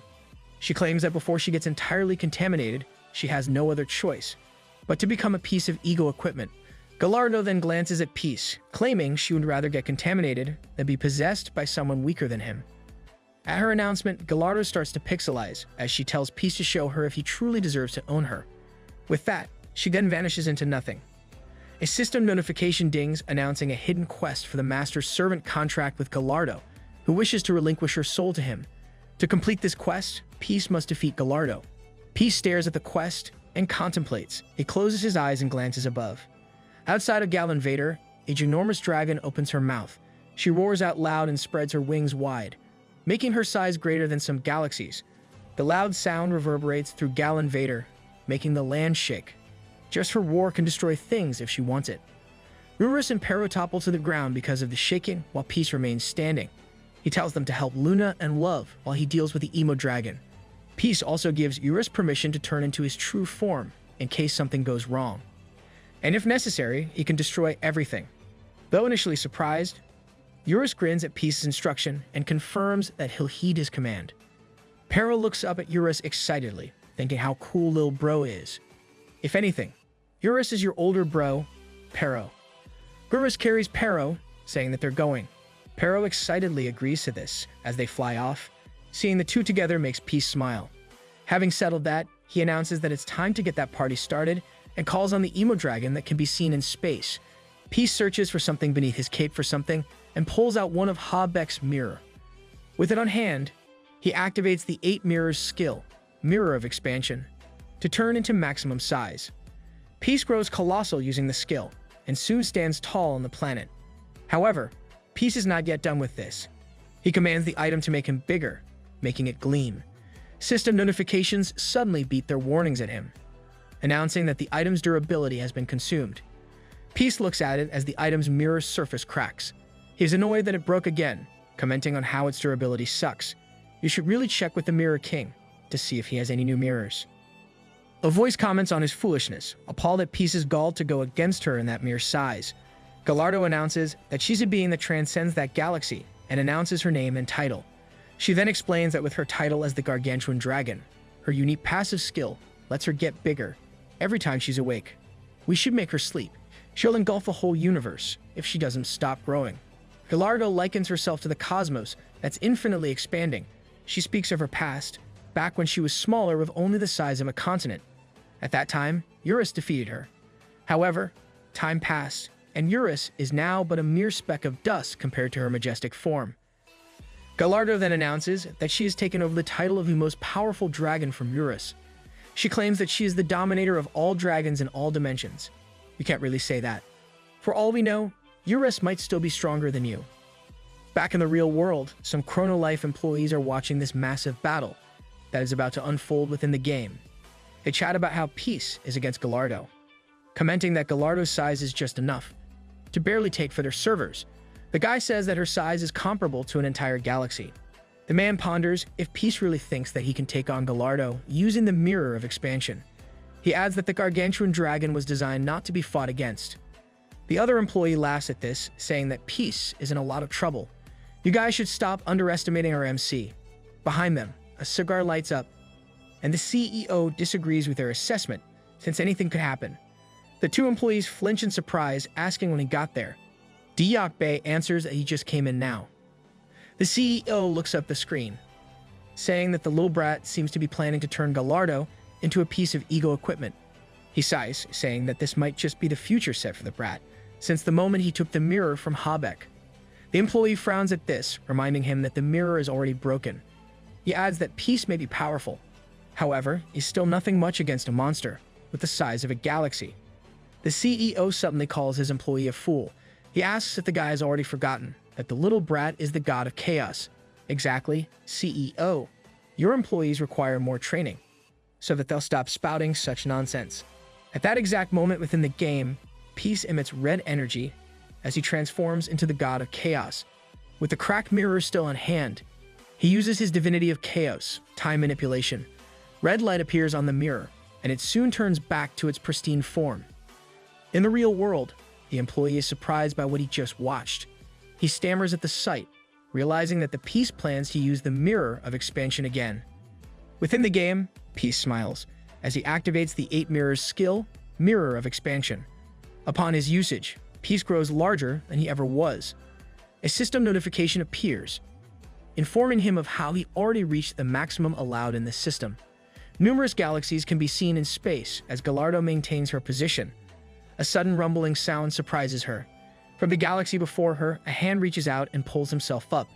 She claims that before she gets entirely contaminated, she has no other choice but to become a piece of ego equipment. Gallardo then glances at Peace, claiming she would rather get contaminated than be possessed by someone weaker than him. At her announcement, Gallardo starts to pixelize as she tells Peace to show her if he truly deserves to own her. With that, she then vanishes into nothing. A system notification dings announcing a hidden quest for the Master's servant contract with Gallardo, who wishes to relinquish her soul to him. To complete this quest, Peace must defeat Gallardo. Peace stares at the quest and contemplates. He closes his eyes and glances above. Outside of Gallon Vader, a ginormous dragon opens her mouth. She roars out loud and spreads her wings wide, making her size greater than some galaxies. The loud sound reverberates through Gallon Vader, making the land shake. Just her roar can destroy things if she wants it. Eurus and Pero topple to the ground because of the shaking, while Peace remains standing. He tells them to help Luna and Love while he deals with the emo dragon. Peace also gives Eurus permission to turn into his true form in case something goes wrong. And if necessary, he can destroy everything. Though initially surprised, Eurus grins at Peace's instruction and confirms that he'll heed his command. Pero looks up at Eurus excitedly, thinking how cool Lil Bro is. If anything, Eurus is your older bro, Pero. Eurus carries Pero, saying that they're going. Pero excitedly agrees to this as they fly off. Seeing the two together makes Peace smile. Having settled that, he announces that it's time to get that party started and calls on the emo dragon that can be seen in space. Peace searches for something beneath his cape for something and pulls out one of Habeck's mirror. With it on hand, he activates the 8 mirrors skill, Mirror of Expansion, to turn into maximum size. Peace grows colossal using the skill and soon stands tall on the planet. However, Peace is not yet done with this. He commands the item to make him bigger, making it gleam. System notifications suddenly beat their warnings at him, announcing that the item's durability has been consumed. Peace looks at it as the item's mirror surface cracks. He's annoyed that it broke again, commenting on how its durability sucks. You should really check with the Mirror King to see if he has any new mirrors. A voice comments on his foolishness, appalled at Peace's gall to go against her in that mere size. Gallardo announces that she's a being that transcends that galaxy and announces her name and title. She then explains that with her title as the Gargantuan Dragon, her unique passive skill lets her get bigger every time she's awake. We should make her sleep. She'll engulf a whole universe if she doesn't stop growing. Gallardo likens herself to the cosmos that's infinitely expanding. She speaks of her past, back when she was smaller with only the size of a continent. At that time, Eurus defeated her. However, time passed, and Eurus is now but a mere speck of dust compared to her majestic form. Gallardo then announces that she has taken over the title of the most powerful dragon from Eurus. She claims that she is the dominator of all dragons in all dimensions. You can't really say that. For all we know, Eurus might still be stronger than you. Back in the real world, some Chrono Life employees are watching this massive battle that is about to unfold within the game. They chat about how Peace is against Gallardo, commenting that Gallardo's size is just enough to barely take for their servers. The guy says that her size is comparable to an entire galaxy. The man ponders if Peace really thinks that he can take on Gallardo using the Mirror of Expansion. He adds that the Gargantuan Dragon was designed not to be fought against. The other employee laughs at this, saying that Peace is in a lot of trouble. You guys should stop underestimating our MC. Behind them, a cigar lights up, and the CEO disagrees with their assessment, since anything could happen. The two employees flinch in surprise, asking when he got there. Diok Bey answers that he just came in now. The CEO looks up the screen, saying that the little brat seems to be planning to turn Gallardo into a piece of ego equipment. He sighs, saying that this might just be the future set for the brat, since the moment he took the mirror from Habeck. The employee frowns at this, reminding him that the mirror is already broken. He adds that Peace may be powerful. However, he's still nothing much against a monster with the size of a galaxy. The CEO suddenly calls his employee a fool. He asks if the guy has already forgotten that the little brat is the god of chaos. Exactly, CEO. Your employees require more training, so that they'll stop spouting such nonsense. At that exact moment within the game, Peace emits red energy as he transforms into the god of chaos. With the cracked mirror still on hand, he uses his divinity of chaos, time manipulation. Red light appears on the mirror, and it soon turns back to its pristine form. In the real world, the employee is surprised by what he just watched. He stammers at the sight, realizing that the Peace plans to use the mirror of expansion again. Within the game, Peace smiles as he activates the 8 mirrors skill, Mirror of Expansion. Upon his usage, Peace grows larger than he ever was. A system notification appears, informing him of how he already reached the maximum allowed in this system. Numerous galaxies can be seen in space as Gallardo maintains her position. A sudden rumbling sound surprises her. From the galaxy before her, a hand reaches out and pulls himself up.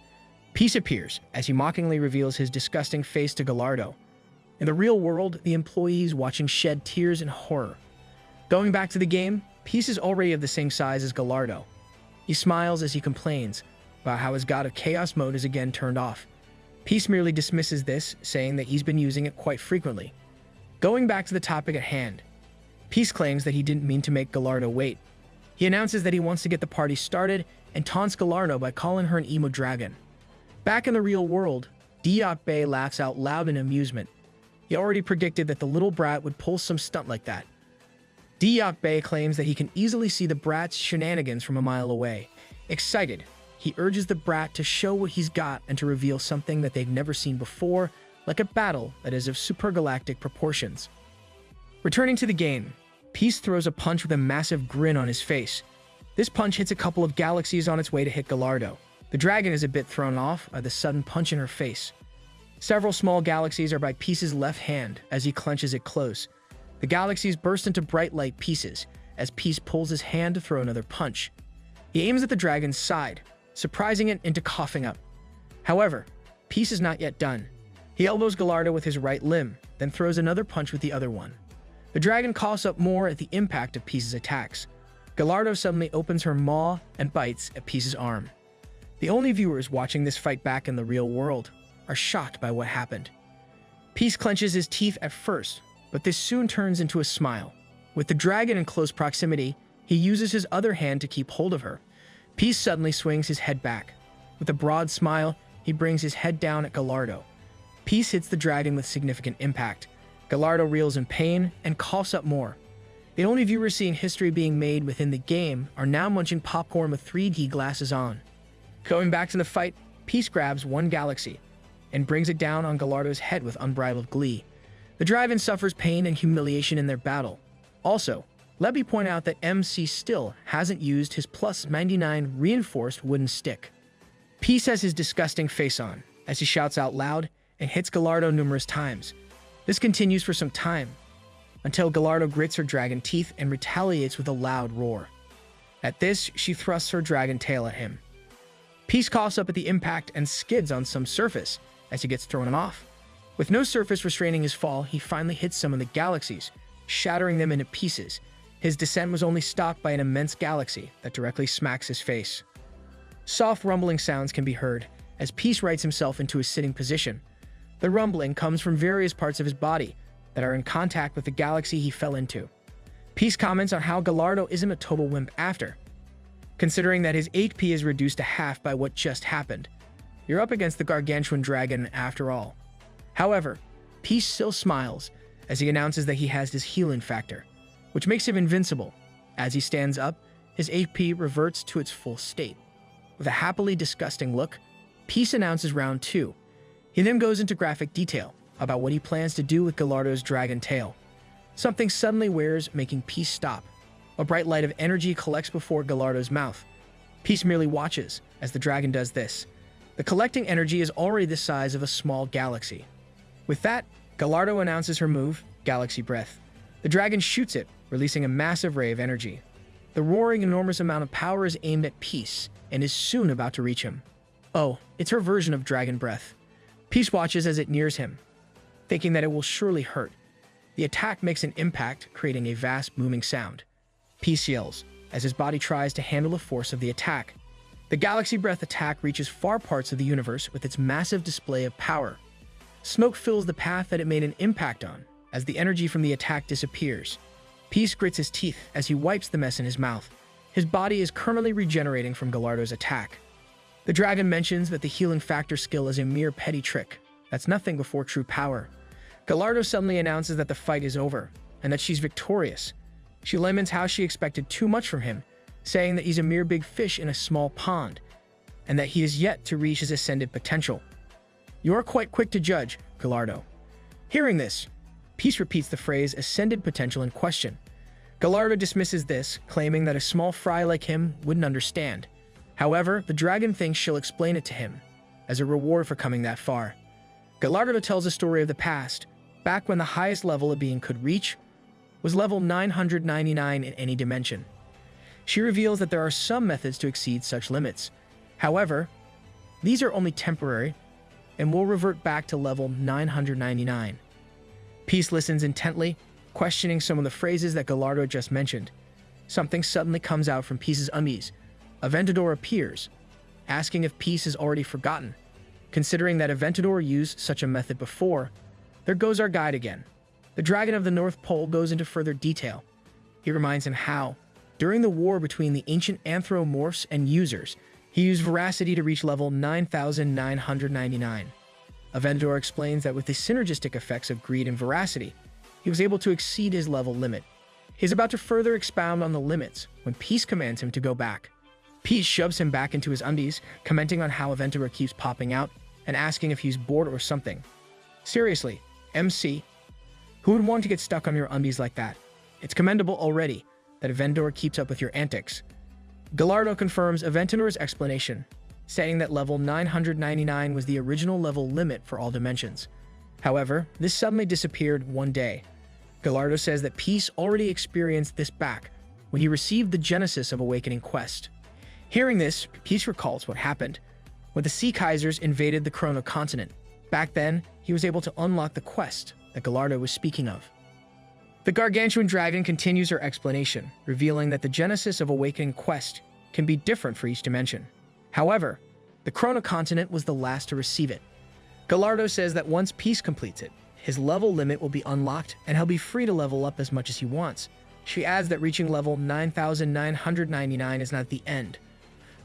Peace appears as he mockingly reveals his disgusting face to Gallardo. In the real world, the employees watching shed tears in horror. Going back to the game, Peace is already of the same size as Gallardo. He smiles as he complains about how his God of Chaos mode is again turned off. Peace merely dismisses this, saying that he's been using it quite frequently. Going back to the topic at hand, Peace claims that he didn't mean to make Gallardo wait. He announces that he wants to get the party started and taunts Gallardo by calling her an emo dragon. Back in the real world, Diok Bay laughs out loud in amusement. He already predicted that the little brat would pull some stunt like that. Diok Bay claims that he can easily see the brat's shenanigans from a mile away. Excited, he urges the brat to show what he's got and to reveal something that they've never seen before, like a battle that is of supergalactic proportions. Returning to the game, Peace throws a punch with a massive grin on his face. This punch hits a couple of galaxies on its way to hit Gallardo. The dragon is a bit thrown off by the sudden punch in her face. Several small galaxies are by Peace's left hand as he clenches it close. The galaxies burst into bright light pieces as Peace pulls his hand to throw another punch. He aims at the dragon's side, surprising it into coughing up. However, Peace is not yet done. He elbows Gallardo with his right limb, then throws another punch with the other one. The dragon coughs up more at the impact of Peace's attacks. Gallardo suddenly opens her maw and bites at Peace's arm. The only viewers watching this fight back in the real world are shocked by what happened. Peace clenches his teeth at first, but this soon turns into a smile. With the dragon in close proximity, he uses his other hand to keep hold of her. Peace suddenly swings his head back. With a broad smile, he brings his head down at Gallardo. Peace hits the dragon with significant impact. Gallardo reels in pain and coughs up more. The only viewers seeing history being made within the game are now munching popcorn with 3D glasses on. Going back to the fight, Peace grabs one galaxy and brings it down on Gallardo's head with unbridled glee. The dragon suffers pain and humiliation in their battle. Also, let me point out that MC still hasn't used his plus 99 reinforced wooden stick. Peace has his disgusting face on as he shouts out loud and hits Gallardo numerous times. This continues for some time, until Gallardo grits her dragon teeth and retaliates with a loud roar. At this, she thrusts her dragon tail at him. Peace coughs up at the impact and skids on some surface as he gets thrown off. With no surface restraining his fall, he finally hits some of the galaxies, shattering them into pieces. His descent was only stopped by an immense galaxy that directly smacks his face. Soft rumbling sounds can be heard as Peace rights himself into a sitting position. The rumbling comes from various parts of his body that are in contact with the galaxy he fell into. Peace comments on how Gallardo isn't a total wimp after, considering that his HP is reduced to half by what just happened. You're up against the gargantuan dragon after all. However, Peace still smiles as he announces that he has his healing factor, which makes him invincible. As he stands up, his HP reverts to its full state. With a happily disgusting look, Peace announces round 2. He then goes into graphic detail about what he plans to do with Gallardo's dragon tail. Something suddenly wears, making Peace stop. A bright light of energy collects before Gallardo's mouth. Peace merely watches as the dragon does this. The collecting energy is already the size of a small galaxy. With that, Gallardo announces her move, Galaxy Breath. The dragon shoots it, releasing a massive ray of energy. The roaring, enormous amount of power is aimed at Peace and is soon about to reach him. Oh, it's her version of Dragon Breath. Peace watches as it nears him, thinking that it will surely hurt. The attack makes an impact, creating a vast booming sound. Peace yells as his body tries to handle the force of the attack. The Galaxy Breath attack reaches far parts of the universe with its massive display of power. Smoke fills the path that it made an impact on, as the energy from the attack disappears. Peace grits his teeth as he wipes the mess in his mouth. His body is currently regenerating from Gallardo's attack. The dragon mentions that the healing factor skill is a mere petty trick. That's nothing before true power. Gallardo suddenly announces that the fight is over, and that she's victorious. She laments how she expected too much from him, saying that he's a mere big fish in a small pond, and that he is yet to reach his ascended potential. "You are quite quick to judge, Gallardo." Hearing this, Peace repeats the phrase ascended potential in question. Gallardo dismisses this, claiming that a small fry like him wouldn't understand. However, the dragon thinks she'll explain it to him, as a reward for coming that far. Gallardo tells a story of the past, back when the highest level a being could reach was level 999 in any dimension. She reveals that there are some methods to exceed such limits. However, these are only temporary and will revert back to level 999. Peace listens intently, questioning some of the phrases that Gallardo just mentioned. Something suddenly comes out from Peace's undies. Aventador appears, asking if Peace has already forgotten. Considering that Aventador used such a method before, there goes our guide again. The Dragon of the North Pole goes into further detail. He reminds him how, during the war between the ancient anthropomorphs and users, he used veracity to reach level 9,999. Aventador explains that with the synergistic effects of greed and veracity, he was able to exceed his level limit. He's about to further expound on the limits when Peace commands him to go back. Peace shoves him back into his undies, commenting on how Aventador keeps popping out and asking if he's bored or something. "Seriously, MC, who would want to get stuck on your undies like that? It's commendable already that Aventador keeps up with your antics." Gallardo confirms Aventador's explanation, saying that level 999 was the original level limit for all dimensions. However, this suddenly disappeared one day. Gallardo says that Peace already experienced this back when he received the Genesis of Awakening quest. Hearing this, Peace recalls what happened when the Sea Kaisers invaded the Chrono continent. Back then, he was able to unlock the quest that Gallardo was speaking of. The Gargantuan Dragon continues her explanation, revealing that the Genesis of Awakening quest can be different for each dimension. However, the Chrono continent was the last to receive it. Gallardo says that once Peace completes it, his level limit will be unlocked and he'll be free to level up as much as he wants. She adds that reaching level 9,999 is not the end,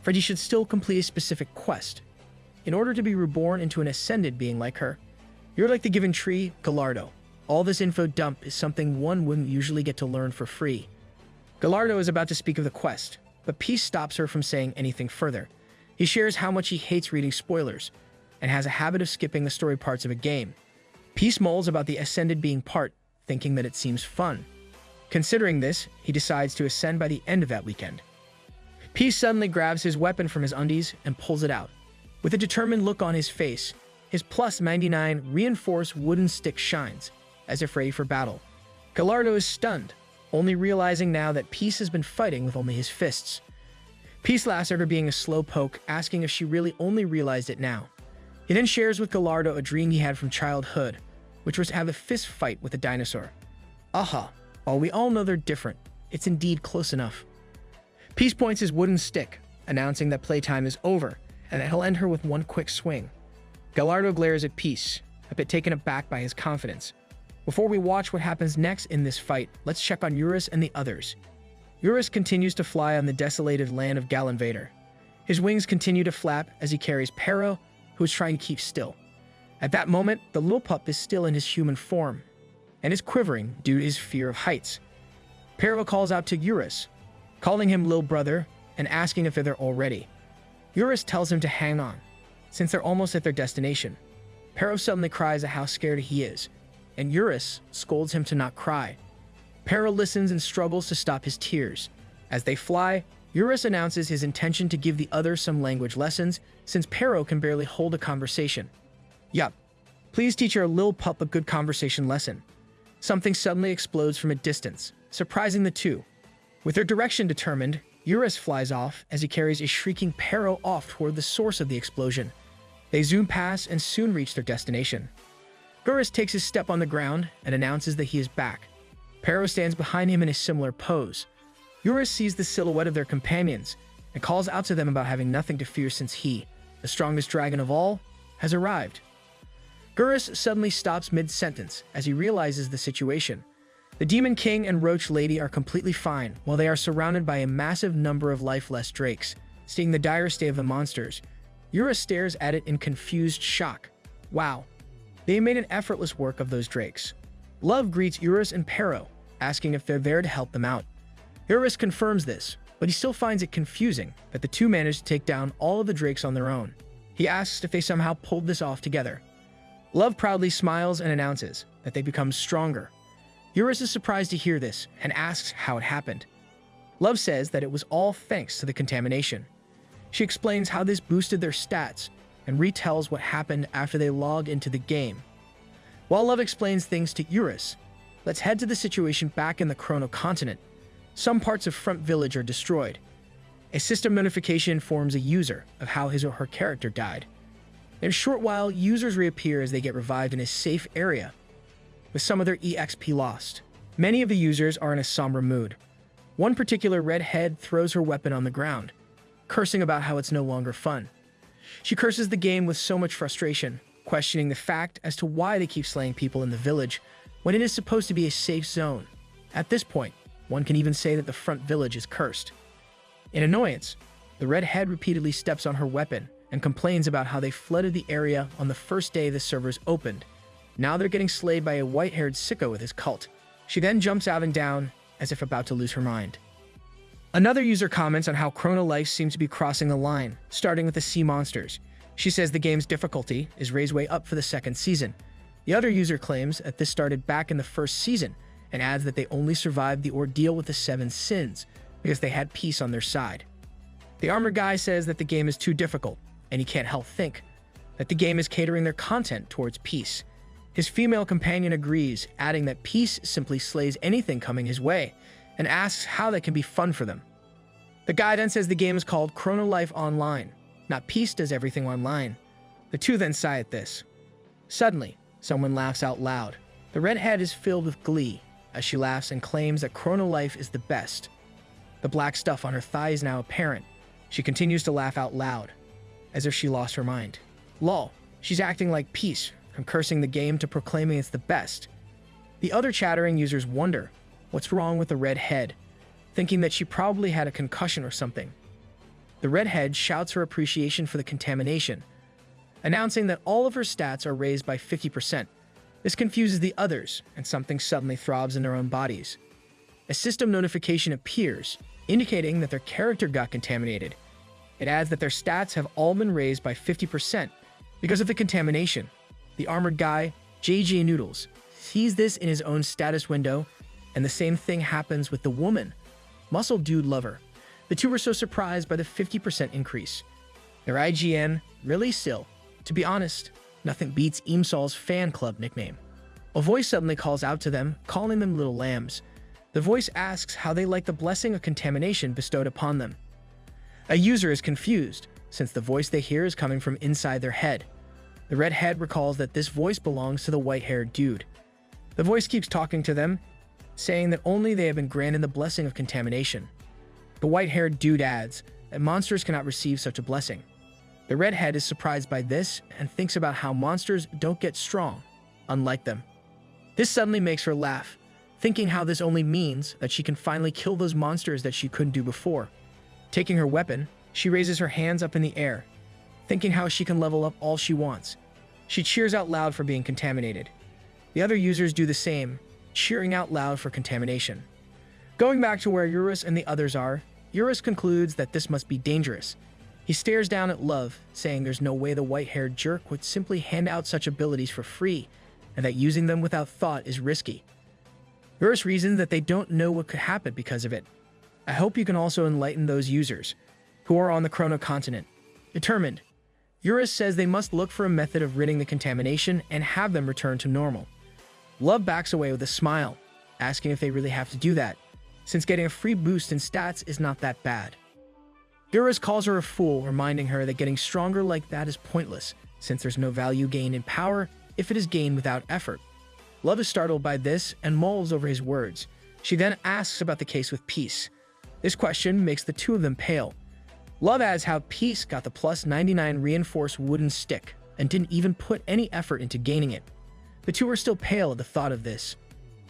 for he should still complete a specific quest in order to be reborn into an ascended being like her. "You're like the given tree, Gallardo. All this info dump is something one wouldn't usually get to learn for free." Gallardo is about to speak of the quest, but Peace stops her from saying anything further. He shares how much he hates reading spoilers, and has a habit of skipping the story parts of a game. Peace mulls about the ascended being part, thinking that it seems fun. Considering this, he decides to ascend by the end of that weekend. Peace suddenly grabs his weapon from his undies and pulls it out. With a determined look on his face, his plus 99 reinforced wooden stick shines, as if ready for battle. Gallardo is stunned, only realizing now that Peace has been fighting with only his fists. Peace laughs at her being a slow poke, asking if she really only realized it now. He then shares with Gallardo a dream he had from childhood, which was to have a fist fight with a dinosaur. Aha, while we all know they're different, it's indeed close enough. Peace points his wooden stick, announcing that playtime is over, and that he'll end her with one quick swing. Gallardo glares at Peace, a bit taken aback by his confidence. Before we watch what happens next in this fight, let's check on Eurus and the others. Eurus continues to fly on the desolated land of Galinvader. His wings continue to flap as he carries Pero, who is trying to keep still. At that moment, the little pup is still in his human form, and is quivering due to his fear of heights. Pero calls out to Eurus, calling him Lil Brother and asking if they're there already. Eurus tells him to hang on, since they're almost at their destination. Pero suddenly cries at how scared he is, and Eurus scolds him to not cry. Pero listens and struggles to stop his tears. As they fly, Eurus announces his intention to give the others some language lessons, since Pero can barely hold a conversation. Yup, please teach our lil pup a good conversation lesson. Something suddenly explodes from a distance, surprising the two. With their direction determined, Eurus flies off as he carries a shrieking Pero off toward the source of the explosion. They zoom past and soon reach their destination. Eurus takes his step on the ground and announces that he is back. Pero stands behind him in a similar pose. Eurus sees the silhouette of their companions and calls out to them about having nothing to fear since he, the strongest dragon of all, has arrived. Gurus suddenly stops mid-sentence as he realizes the situation. The Demon King and Roach Lady are completely fine while they are surrounded by a massive number of lifeless drakes. Seeing the dire state of the monsters, Yura stares at it in confused shock. Wow, they made an effortless work of those drakes. Love greets Eurus and Pero, asking if they're there to help them out. Eurus confirms this, but he still finds it confusing that the two managed to take down all of the drakes on their own. He asks if they somehow pulled this off together. Love proudly smiles and announces that they become stronger. Eurus is surprised to hear this and asks how it happened. Love says that it was all thanks to the contamination. She explains how this boosted their stats and retells what happened after they log into the game. While Love explains things to Eurus, let's head to the situation back in the Chrono continent. Some parts of Front Village are destroyed. A system notification informs a user of how his or her character died. In a short while, users reappear as they get revived in a safe area, with some of their EXP lost. Many of the users are in a somber mood. One particular redhead throws her weapon on the ground, cursing about how it's no longer fun. She curses the game with so much frustration, questioning the fact as to why they keep slaying people in the village when it is supposed to be a safe zone. At this point, one can even say that the Front Village is cursed. In annoyance, the redhead repeatedly steps on her weapon and complains about how they flooded the area on the first day the servers opened. Now they're getting slayed by a white-haired sicko with his cult. She then jumps out and down as if about to lose her mind. Another user comments on how Chrono Life seems to be crossing the line, starting with the sea monsters. She says the game's difficulty is raised way up for the second season. The other user claims that this started back in the first season and adds that they only survived the ordeal with the 7 sins because they had peace on their side. The armored guy says that the game is too difficult, and he can't help think that the game is catering their content towards peace. His female companion agrees, adding that peace simply slays anything coming his way, and asks how that can be fun for them. The guy then says the game is called Chrono Life Online, not Peace does everything online. The two then sigh at this. Suddenly, someone laughs out loud. The redhead is filled with glee as she laughs and claims that Chrono Life is the best. The black stuff on her thigh is now apparent. She continues to laugh out loud, as if she lost her mind. Lol, she's acting like Peace, from cursing the game to proclaiming it's the best. The other chattering users wonder what's wrong with the redhead, thinking that she probably had a concussion or something. The redhead shouts her appreciation for the contamination, announcing that all of her stats are raised by 50%. This confuses the others, and something suddenly throbs in their own bodies. A system notification appears, indicating that their character got contaminated. It adds that their stats have all been raised by 50% because of the contamination. The armored guy, JJ Noodles, sees this in his own status window, and the same thing happens with the woman, Muscle Dude Lover. The two were so surprised by the 50% increase. Their IGN, really still. To be honest, nothing beats Eamsol's fan club nickname. A voice suddenly calls out to them, calling them little lambs. The voice asks how they like the blessing of contamination bestowed upon them. A user is confused, since the voice they hear is coming from inside their head. The redhead recalls that this voice belongs to the white-haired dude. The voice keeps talking to them, saying that only they have been granted the blessing of contamination. The white-haired dude adds that monsters cannot receive such a blessing. The redhead is surprised by this and thinks about how monsters don't get strong, unlike them. This suddenly makes her laugh, thinking how this only means that she can finally kill those monsters that she couldn't do before. Taking her weapon, she raises her hands up in the air, thinking how she can level up all she wants. She cheers out loud for being contaminated. The other users do the same, cheering out loud for contamination. Going back to where Eurus and the others are, Eurus concludes that this must be dangerous. He stares down at Love, saying there's no way the white-haired jerk would simply hand out such abilities for free, and that using them without thought is risky. Eurus reasons that they don't know what could happen because of it. I hope you can also enlighten those users who are on the Chrono continent. Determined, Eurus says they must look for a method of ridding the contamination and have them return to normal. Love backs away with a smile, asking if they really have to do that, since getting a free boost in stats is not that bad. Eurus calls her a fool, reminding her that getting stronger like that is pointless, since there's no value gained in power if it is gained without effort. Love is startled by this and mulls over his words. She then asks about the case with Peace. This question makes the two of them pale. Love adds how Peace got the plus 99 reinforced wooden stick and didn't even put any effort into gaining it. The two are still pale at the thought of this,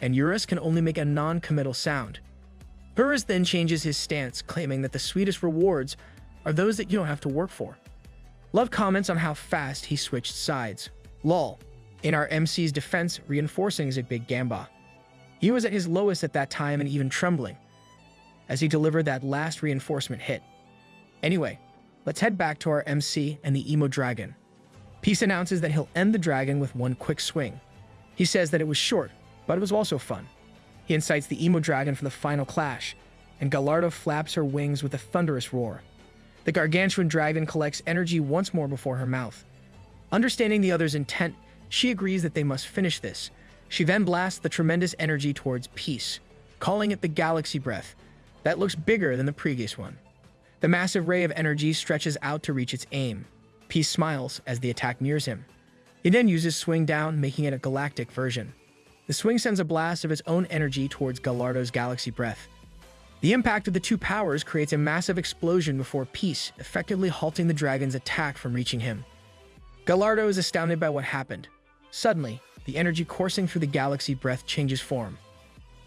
and Eurus can only make a non-committal sound. Eurus then changes his stance, claiming that the sweetest rewards are those that you don't have to work for. Love comments on how fast he switched sides. Lol. In our MC's defense, reinforcing is a big gamba. He was at his lowest at that time and even trembling as he delivered that last reinforcement hit. Anyway, let's head back to our MC and the emo dragon. Peace announces that he'll end the dragon with one quick swing. He says that it was short, but it was also fun. He incites the emo dragon for the final clash, and Gallardo flaps her wings with a thunderous roar. The gargantuan dragon collects energy once more before her mouth. Understanding the other's intent, she agrees that they must finish this. She then blasts the tremendous energy towards Peace, calling it the galaxy breath. That looks bigger than the previous one. The massive ray of energy stretches out to reach its aim. Peace smiles as the attack nears him. He then uses Swing Down, making it a galactic version. The swing sends a blast of its own energy towards Gallardo's galaxy breath. The impact of the two powers creates a massive explosion before Peace, effectively halting the dragon's attack from reaching him. Gallardo is astounded by what happened. Suddenly, the energy coursing through the galaxy breath changes form.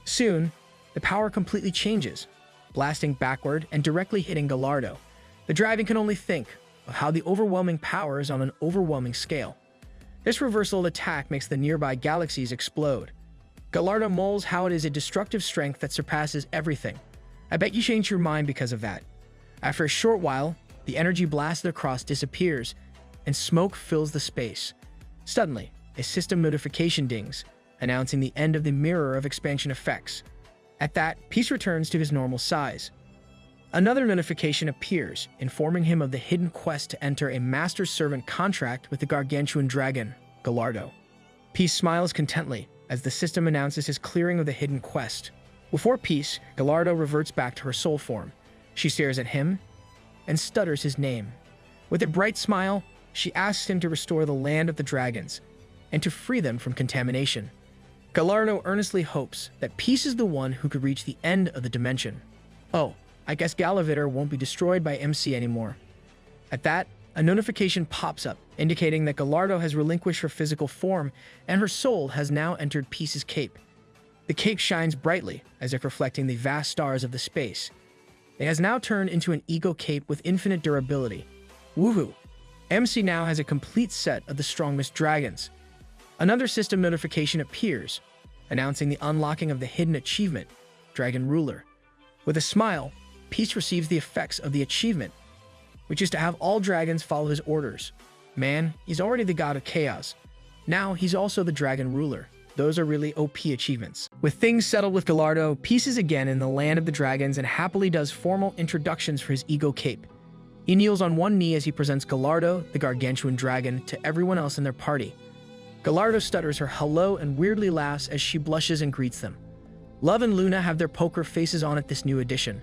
Soon, the power completely changes, blasting backward and directly hitting Gallardo. The dragon can only think of how the overwhelming power is on an overwhelming scale. This reversal attack makes the nearby galaxies explode. Gallardo mulls how it is a destructive strength that surpasses everything. I bet you changed your mind because of that. After a short while, the energy blasted across disappears, and smoke fills the space. Suddenly, a system notification dings, announcing the end of the mirror of expansion effects. At that, Peace returns to his normal size. Another notification appears, informing him of the hidden quest to enter a master-servant contract with the gargantuan dragon, Gallardo. Peace smiles contently as the system announces his clearing of the hidden quest. Before Peace, Gallardo reverts back to her soul form. She stares at him and stutters his name. With a bright smile, she asks him to restore the land of the dragons and to free them from contamination. Gallardo earnestly hopes that Peace is the one who could reach the end of the dimension. Oh, I guess Galavitter won't be destroyed by MC anymore. At that, a notification pops up, indicating that Gallardo has relinquished her physical form and her soul has now entered Peace's cape. The cape shines brightly, as if reflecting the vast stars of the space. It has now turned into an ego cape with infinite durability. Woohoo! MC now has a complete set of the strongest dragons. Another system notification appears, announcing the unlocking of the hidden achievement, Dragon Ruler. With a smile, Peace receives the effects of the achievement, which is to have all dragons follow his orders. Man, he's already the god of chaos. Now he's also the dragon ruler. Those are really OP achievements. With things settled with Gallardo, Peace is again in the land of the dragons and happily does formal introductions for his ego cape. He kneels on one knee as he presents Gallardo, the gargantuan dragon, to everyone else in their party. Gallardo stutters her hello and weirdly laughs as she blushes and greets them. Love and Luna have their poker faces on at this new addition.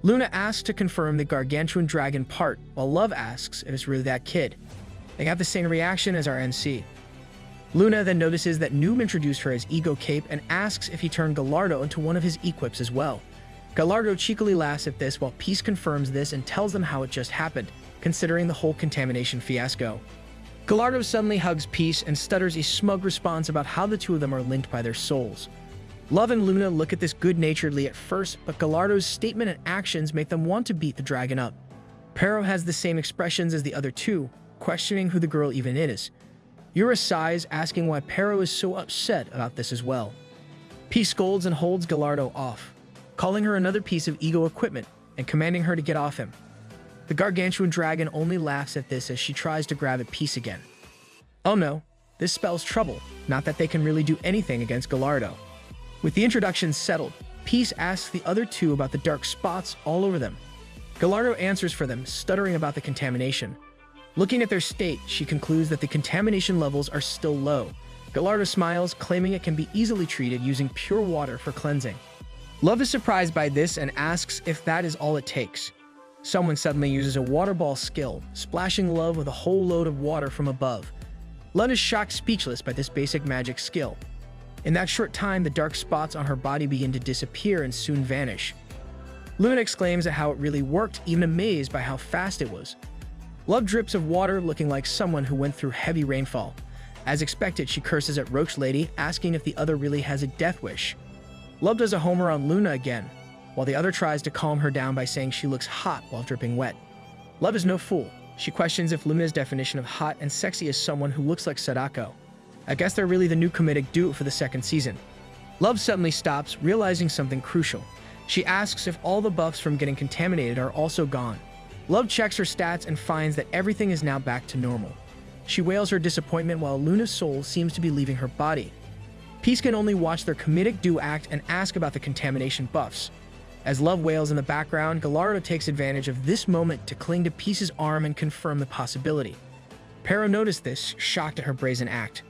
Luna asks to confirm the gargantuan dragon part, while Love asks if it's really that kid. They have the same reaction as our MC. Luna then notices that Noob introduced her as ego cape and asks if he turned Gallardo into one of his equips as well. Gallardo cheekily laughs at this while Peace confirms this and tells them how it just happened, considering the whole contamination fiasco. Gallardo suddenly hugs Peace and stutters a smug response about how the two of them are linked by their souls. Love and Luna look at this good-naturedly at first, but Gallardo's statement and actions make them want to beat the dragon up. Pero has the same expressions as the other two, questioning who the girl even is. Yura sighs, asking why Pero is so upset about this as well. Peace scolds and holds Gallardo off, calling her another piece of ego equipment and commanding her to get off him. The gargantuan dragon only laughs at this as she tries to grab at Peace again. Oh no, this spells trouble, not that they can really do anything against Gallardo. With the introductions settled, Peace asks the other two about the dark spots all over them. Gallardo answers for them, stuttering about the contamination. Looking at their state, she concludes that the contamination levels are still low. Gallardo smiles, claiming it can be easily treated using pure water for cleansing. Love is surprised by this and asks if that is all it takes. Someone suddenly uses a water ball skill, splashing Love with a whole load of water from above. Love is shocked speechless by this basic magic skill. In that short time, the dark spots on her body begin to disappear and soon vanish. Luna exclaims at how it really worked, even amazed by how fast it was. Love drips of water, looking like someone who went through heavy rainfall. As expected, she curses at Roach Lady, asking if the other really has a death wish. Love does a homer on Luna again, while the other tries to calm her down by saying she looks hot while dripping wet. Love is no fool. She questions if Luna's definition of hot and sexy is someone who looks like Sadako. I guess they're really the new comedic duo for the second season. Love suddenly stops, realizing something crucial. She asks if all the buffs from getting contaminated are also gone. Love checks her stats and finds that everything is now back to normal. She wails her disappointment while Luna's soul seems to be leaving her body. Peace can only watch their comedic duo act and ask about the contamination buffs. As Love wails in the background, Gallardo takes advantage of this moment to cling to Peace's arm and confirm the possibility. Pero noticed this, shocked at her brazen act.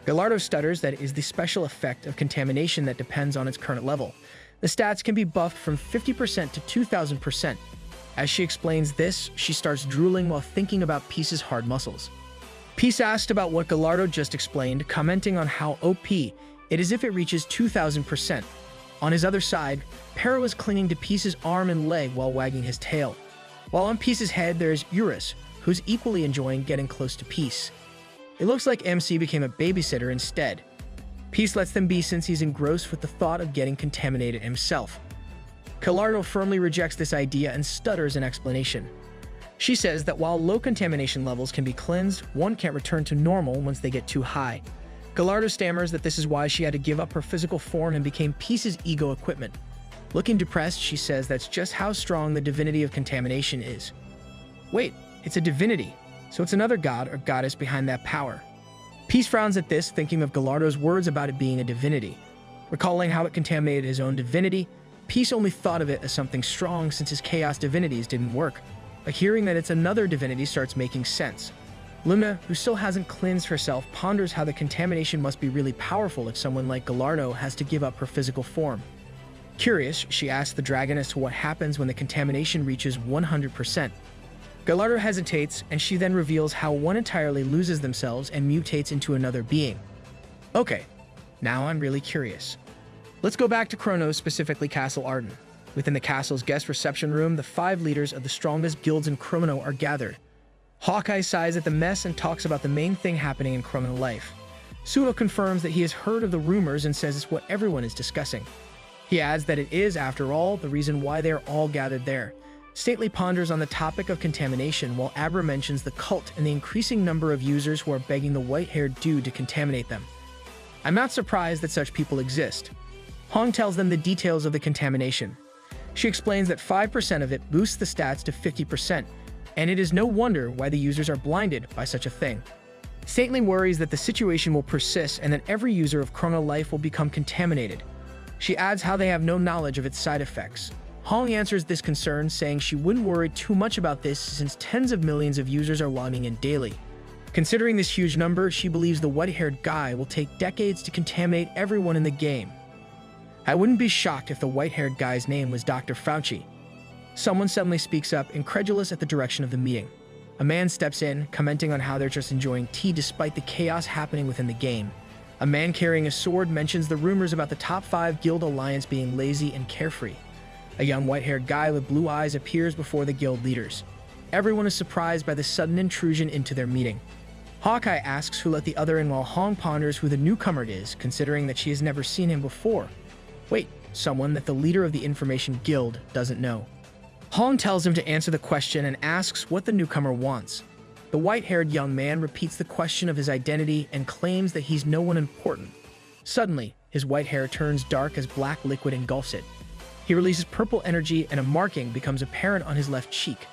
Gallardo stutters that it is the special effect of contamination that depends on its current level. The stats can be buffed from 50% to 2000%. As she explains this, she starts drooling while thinking about Peace's hard muscles. Peace asked about what Gallardo just explained, commenting on how OP it is if it reaches 2000%. On his other side, Pero is clinging to Peace's arm and leg while wagging his tail. While on Peace's head, there is Eurus, who's equally enjoying getting close to Peace. It looks like MC became a babysitter instead. Peace lets them be since he's engrossed with the thought of getting contaminated himself. Gallardo firmly rejects this idea and stutters an explanation. She says that while low contamination levels can be cleansed, one can't return to normal once they get too high. Gallardo stammers that this is why she had to give up her physical form and became Peace's ego equipment. Looking depressed, she says that's just how strong the divinity of contamination is. Wait, it's a divinity, so it's another god or goddess behind that power. Peace frowns at this, thinking of Gallardo's words about it being a divinity. Recalling how it contaminated his own divinity, Peace only thought of it as something strong since his chaos divinities didn't work. But hearing that it's another divinity starts making sense. Luna, who still hasn't cleansed herself, ponders how the contamination must be really powerful if someone like Gallardo has to give up her physical form. Curious, she asks the dragon as to what happens when the contamination reaches 100%. Gallardo hesitates, and she then reveals how one entirely loses themselves and mutates into another being. Okay, now I'm really curious. Let's go back to Chronos, specifically Castle Arden. Within the castle's guest reception room, the 5 leaders of the strongest guilds in Chrono are gathered. Hawkeye sighs at the mess and talks about the main thing happening in Chrono life. Sudo confirms that he has heard of the rumors and says it's what everyone is discussing. He adds that it is, after all, the reason why they are all gathered there. Stately ponders on the topic of contamination, while Abra mentions the cult and the increasing number of users who are begging the white-haired dude to contaminate them. I'm not surprised that such people exist. Hong tells them the details of the contamination. She explains that 5% of it boosts the stats to 50%, and it is no wonder why the users are blinded by such a thing. Stately worries that the situation will persist and that every user of Chrono Life will become contaminated. She adds how they have no knowledge of its side effects. Hong answers this concern, saying she wouldn't worry too much about this since tens of millions of users are logging in daily. Considering this huge number, she believes the white-haired guy will take decades to contaminate everyone in the game. I wouldn't be shocked if the white-haired guy's name was Dr. Fauci. Someone suddenly speaks up, incredulous at the direction of the meeting. A man steps in, commenting on how they're just enjoying tea despite the chaos happening within the game. A man carrying a sword mentions the rumors about the top 5 guild alliance being lazy and carefree. A young white-haired guy with blue eyes appears before the guild leaders. Everyone is surprised by the sudden intrusion into their meeting. Hawkeye asks who let the other in while Hong ponders who the newcomer is, considering that she has never seen him before. Wait, someone that the leader of the Information Guild doesn't know. Hong tells him to answer the question and asks what the newcomer wants. The white-haired young man repeats the question of his identity and claims that he's no one important. Suddenly, his white hair turns dark as black liquid engulfs it. He releases purple energy and a marking becomes apparent on his left cheek.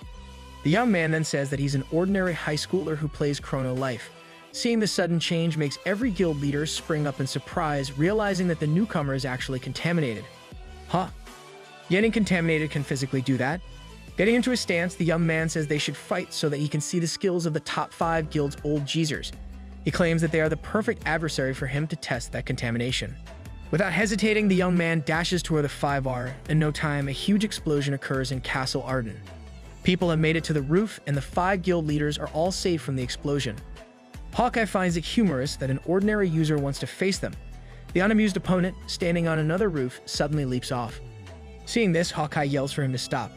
The young man then says that he's an ordinary high schooler who plays Chrono Life. Seeing the sudden change makes every guild leader spring up in surprise, realizing that the newcomer is actually contaminated. Huh? Getting contaminated can physically do that? Getting into a stance, the young man says they should fight so that he can see the skills of the top 5 guild's old geezers. He claims that they are the perfect adversary for him to test that contamination. Without hesitating, the young man dashes to where the 5 are. In no time, a huge explosion occurs in Castle Arden. People have made it to the roof, and the 5 guild leaders are all saved from the explosion. Hawkeye finds it humorous that an ordinary user wants to face them. The unamused opponent, standing on another roof, suddenly leaps off. Seeing this, Hawkeye yells for him to stop.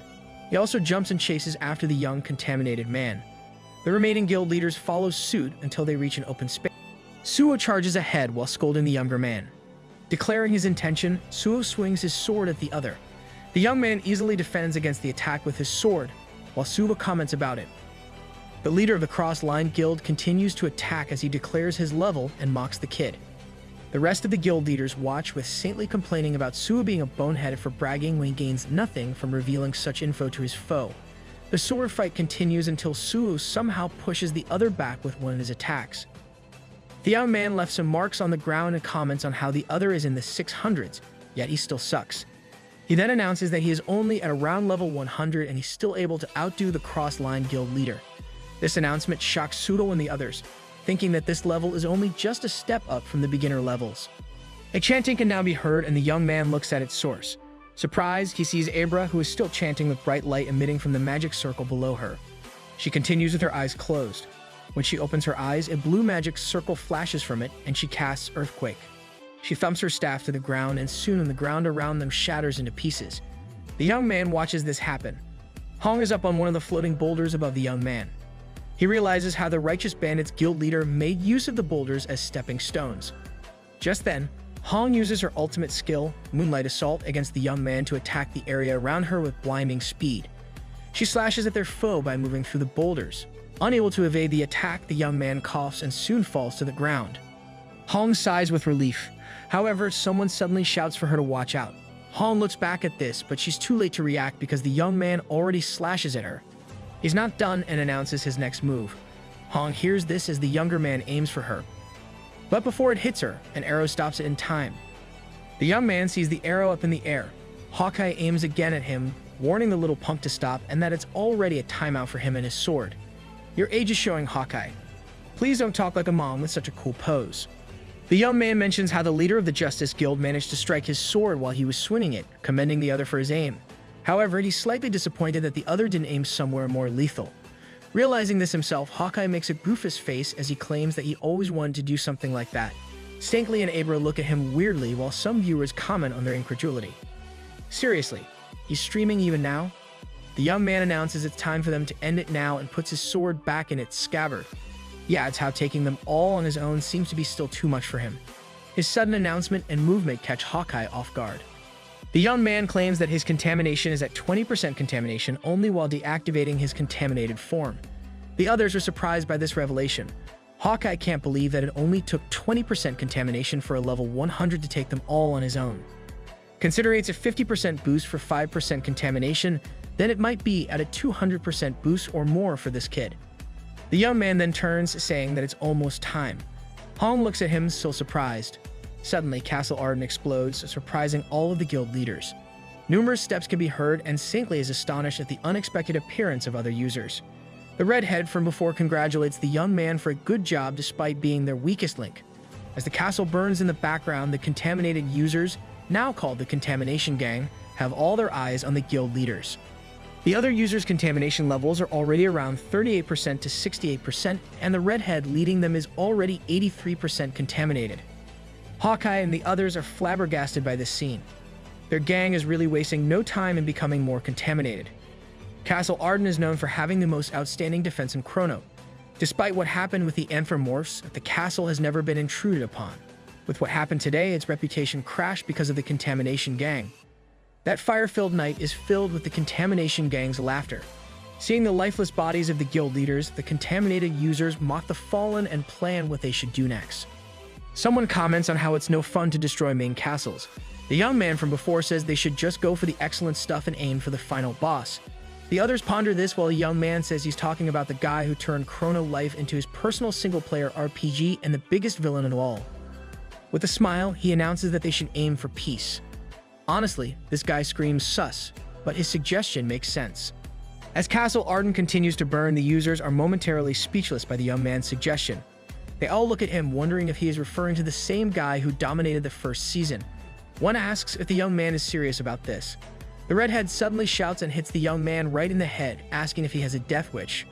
He also jumps and chases after the young, contaminated man. The remaining guild leaders follow suit until they reach an open space. Suo charges ahead while scolding the younger man. Declaring his intention, Suo swings his sword at the other. The young man easily defends against the attack with his sword, while Suo comments about it. The leader of the Cross-Line Guild continues to attack as he declares his level and mocks the kid. The rest of the guild leaders watch with saintly complaining about Suo being a bonehead for bragging when he gains nothing from revealing such info to his foe. The sword fight continues until Suo somehow pushes the other back with one of his attacks. The young man left some marks on the ground and comments on how the other is in the 600s, yet he still sucks. He then announces that he is only at around level 100 and he's still able to outdo the Cross-Line Guild leader. This announcement shocks Sudo and the others, thinking that this level is only just a step up from the beginner levels. A chanting can now be heard and the young man looks at its source. Surprised, he sees Abra, who is still chanting with bright light emitting from the magic circle below her. She continues with her eyes closed. When she opens her eyes, a blue magic circle flashes from it and she casts Earthquake. She thumps her staff to the ground and soon the ground around them shatters into pieces. The young man watches this happen. Hong is up on one of the floating boulders above the young man. He realizes how the Righteous Bandits guild leader made use of the boulders as stepping stones. Just then, Hong uses her ultimate skill, Moonlight Assault, against the young man to attack the area around her with blinding speed. She slashes at their foe by moving through the boulders. Unable to evade the attack, the young man coughs and soon falls to the ground. Hong sighs with relief. However, someone suddenly shouts for her to watch out. Hong looks back at this, but she's too late to react because the young man already slashes at her. He's not done and announces his next move. Hong hears this as the younger man aims for her. But before it hits her, an arrow stops it in time. The young man sees the arrow up in the air. Hawkeye aims again at him, warning the little punk to stop and that it's already a timeout for him and his sword. Your age is showing, Hawkeye. Please don't talk like a mom with such a cool pose. The young man mentions how the leader of the Justice Guild managed to strike his sword while he was swinging it, commending the other for his aim. However, he's slightly disappointed that the other didn't aim somewhere more lethal. Realizing this himself, Hawkeye makes a goofus face as he claims that he always wanted to do something like that. Stankley and Abra look at him weirdly while some viewers comment on their incredulity. Seriously, he's streaming even now? The young man announces it's time for them to end it now and puts his sword back in its scabbard. Yeah, it's how taking them all on his own seems to be still too much for him. His sudden announcement and movement catch Hawkeye off guard. The young man claims that his contamination is at 20% contamination only while deactivating his contaminated form. The others are surprised by this revelation. Hawkeye can't believe that it only took 20% contamination for a level 100 to take them all on his own. Considering it's a 50% boost for 5% contamination, then it might be at a 200% boost or more for this kid. The young man then turns, saying that it's almost time. Hong looks at him, still surprised. Suddenly, Castle Arden explodes, surprising all of the guild leaders. Numerous steps can be heard, and Saintly is astonished at the unexpected appearance of other users. The redhead from before congratulates the young man for a good job despite being their weakest link. As the castle burns in the background, the contaminated users, now called the Contamination Gang, have all their eyes on the guild leaders. The other users' contamination levels are already around 38% to 68%, and the redhead leading them is already 83% contaminated. Hawkeye and the others are flabbergasted by this scene. Their gang is really wasting no time in becoming more contaminated. Castle Arden is known for having the most outstanding defense in Chrono. Despite what happened with the Anthropomorphs, the castle has never been intruded upon. With what happened today, its reputation crashed because of the Contamination Gang. That fire-filled night is filled with the Contamination Gang's laughter. Seeing the lifeless bodies of the guild leaders, the contaminated users mock the fallen and plan what they should do next. Someone comments on how it's no fun to destroy main castles. The young man from before says they should just go for the excellent stuff and aim for the final boss. The others ponder this while the young man says he's talking about the guy who turned Chrono Life into his personal single-player RPG and the biggest villain of all. With a smile, he announces that they should aim for peace. Honestly, this guy screams sus, but his suggestion makes sense. As Castle Arden continues to burn, the users are momentarily speechless by the young man's suggestion. They all look at him, wondering if he is referring to the same guy who dominated the first season. One asks if the young man is serious about this. The redhead suddenly shouts and hits the young man right in the head, asking if he has a death wish.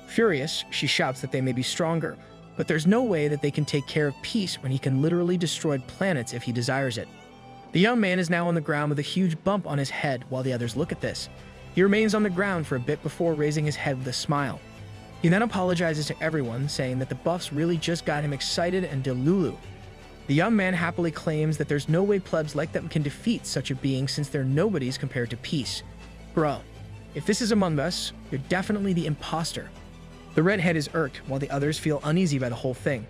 Furious, she shouts that they may be stronger, but there's no way that they can take care of peace when he can literally destroy planets if he desires it. The young man is now on the ground with a huge bump on his head while the others look at this. He remains on the ground for a bit before raising his head with a smile. He then apologizes to everyone, saying that the buffs really just got him excited and delulu. The young man happily claims that there's no way plebs like them can defeat such a being since they're nobodies compared to peace. Bro, if this is Among Us, you're definitely the imposter. The redhead is irked while the others feel uneasy by the whole thing.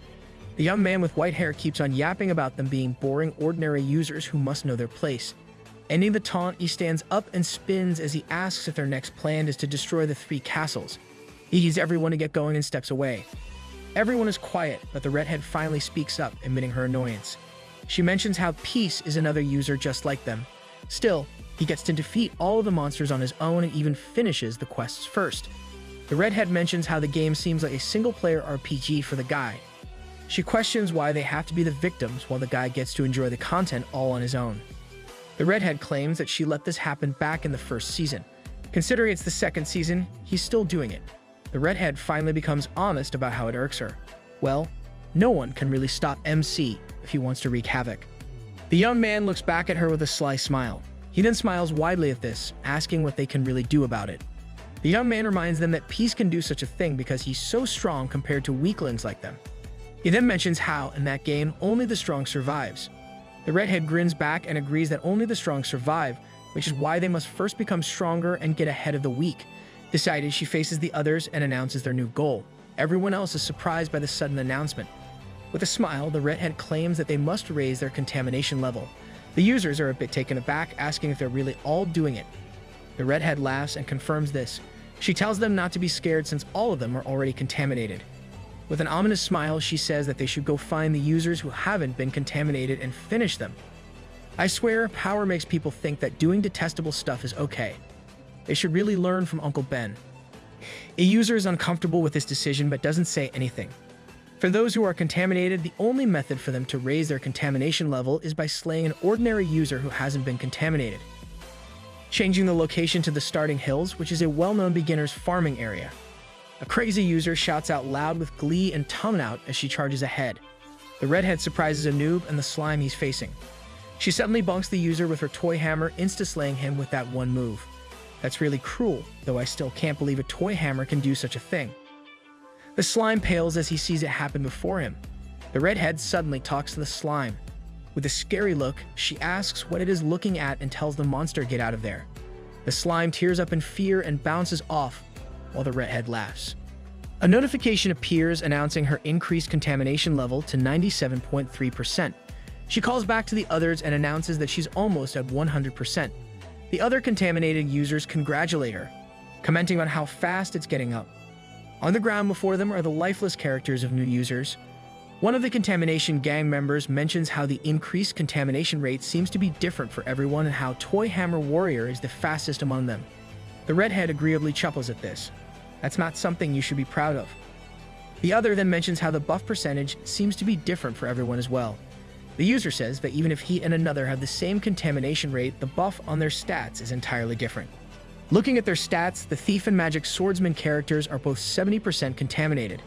The young man with white hair keeps on yapping about them being boring, ordinary users who must know their place. Ending the taunt, he stands up and spins as he asks if their next plan is to destroy the 3 castles. He needs everyone to get going and steps away. Everyone is quiet, but the redhead finally speaks up, admitting her annoyance. She mentions how Peace is another user just like them. Still, he gets to defeat all of the monsters on his own and even finishes the quests first. The redhead mentions how the game seems like a single-player RPG for the guy. She questions why they have to be the victims while the guy gets to enjoy the content all on his own. The redhead claims that she let this happen back in the first season. Considering it's the second season, he's still doing it. The redhead finally becomes honest about how it irks her. Well, no one can really stop MC if he wants to wreak havoc. The young man looks back at her with a sly smile. He then smiles widely at this, asking what they can really do about it. The young man reminds them that Peace can do such a thing because he's so strong compared to weaklings like them. He then mentions how, in that game, only the strong survives. The redhead grins back and agrees that only the strong survive, which is why they must first become stronger and get ahead of the weak. Decided, she faces the others and announces their new goal. Everyone else is surprised by the sudden announcement. With a smile, the redhead claims that they must raise their contamination level. The users are a bit taken aback, asking if they're really all doing it. The redhead laughs and confirms this. She tells them not to be scared since all of them are already contaminated. With an ominous smile, she says that they should go find the users who haven't been contaminated and finish them. I swear, power makes people think that doing detestable stuff is okay. They should really learn from Uncle Ben. A user is uncomfortable with this decision but doesn't say anything. For those who are contaminated, the only method for them to raise their contamination level is by slaying an ordinary user who hasn't been contaminated. Changing the location to the starting hills, which is a well-known beginner's farming area. A crazy user shouts out loud with glee and tongue out as she charges ahead. The redhead surprises a noob and the slime he's facing. She suddenly bonks the user with her toy hammer, insta-slaying him with that one move. That's really cruel, though I still can't believe a toy hammer can do such a thing. The slime pales as he sees it happen before him. The redhead suddenly talks to the slime. With a scary look, she asks what it is looking at and tells the monster to get out of there. The slime tears up in fear and bounces off, while the redhead laughs. A notification appears announcing her increased contamination level to 97.3%. She calls back to the others and announces that she's almost at 100%. The other contaminated users congratulate her, commenting on how fast it's getting up. On the ground before them are the lifeless characters of new users. One of the contamination gang members mentions how the increased contamination rate seems to be different for everyone and how Toy Hammer Warrior is the fastest among them. The redhead agreeably chuckles at this. That's not something you should be proud of. The other then mentions how the buff percentage seems to be different for everyone as well. The user says that even if he and another have the same contamination rate, the buff on their stats is entirely different. Looking at their stats, the Thief and Magic Swordsman characters are both 70% contaminated.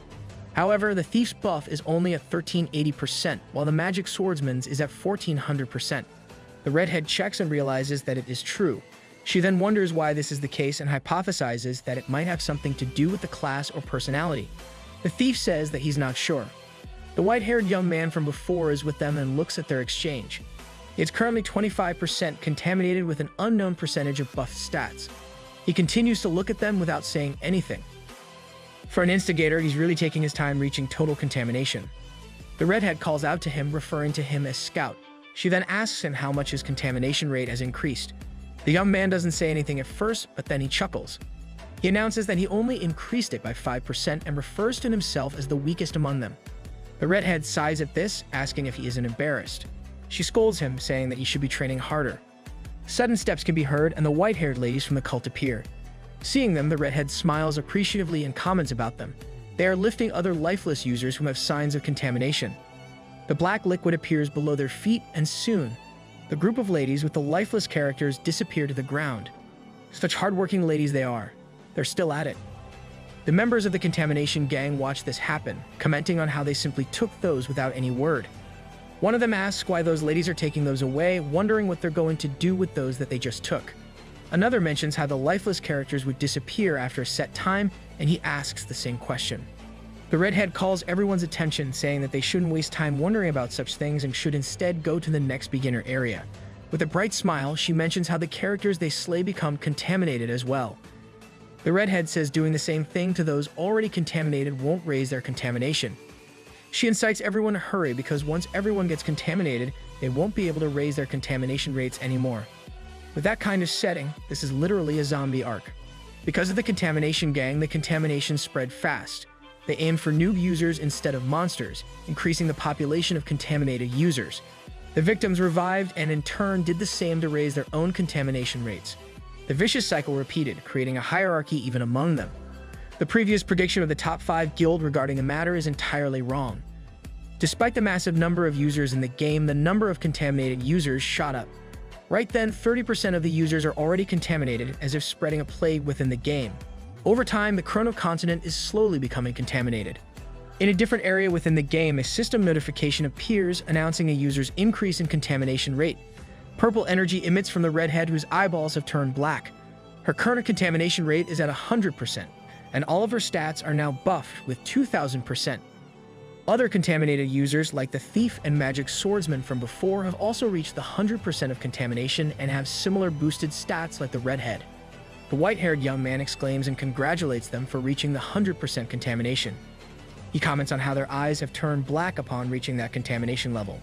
However, the Thief's buff is only at 1380%, while the Magic Swordsman's is at 1400%. The redhead checks and realizes that it is true. She then wonders why this is the case and hypothesizes that it might have something to do with the class or personality. The thief says that he's not sure. The white-haired young man from before is with them and looks at their exchange. It's currently 25% contaminated with an unknown percentage of buff stats. He continues to look at them without saying anything. For an instigator, he's really taking his time reaching total contamination. The redhead calls out to him, referring to him as Scout. She then asks him how much his contamination rate has increased. The young man doesn't say anything at first, but then he chuckles. He announces that he only increased it by 5% and refers to himself as the weakest among them. The redhead sighs at this, asking if he isn't embarrassed. She scolds him, saying that he should be training harder. Sudden steps can be heard, and the white-haired ladies from the cult appear. Seeing them, the redhead smiles appreciatively and comments about them. They are lifting other lifeless users who have signs of contamination. The black liquid appears below their feet, and soon, the group of ladies with the lifeless characters disappear to the ground. Such hardworking ladies they are. They're still at it. The members of the contamination gang watch this happen, commenting on how they simply took those without any word. One of them asks why those ladies are taking those away, wondering what they're going to do with those that they just took. Another mentions how the lifeless characters would disappear after a set time, and he asks the same question. The redhead calls everyone's attention, saying that they shouldn't waste time wondering about such things and should instead go to the next beginner area. With a bright smile, she mentions how the characters they slay become contaminated as well. The redhead says doing the same thing to those already contaminated won't raise their contamination. She incites everyone to hurry because once everyone gets contaminated, they won't be able to raise their contamination rates anymore. With that kind of setting, this is literally a zombie arc. Because of the contamination gang, the contamination spread fast. They aimed for noob users instead of monsters, increasing the population of contaminated users. The victims revived and in turn did the same to raise their own contamination rates. The vicious cycle repeated, creating a hierarchy even among them. The previous prediction of the top 5 guild regarding the matter is entirely wrong. Despite the massive number of users in the game, the number of contaminated users shot up. Right then, 30% of the users are already contaminated, as if spreading a plague within the game. Over time, the Chrono continent is slowly becoming contaminated. In a different area within the game, a system notification appears announcing a user's increase in contamination rate. Purple energy emits from the redhead whose eyeballs have turned black. Her current contamination rate is at 100%, and all of her stats are now buffed with 2000%. Other contaminated users, like the thief and magic swordsman from before, have also reached the 100% of contamination and have similar boosted stats like the redhead. The white-haired young man exclaims and congratulates them for reaching the 100% contamination. He comments on how their eyes have turned black upon reaching that contamination level.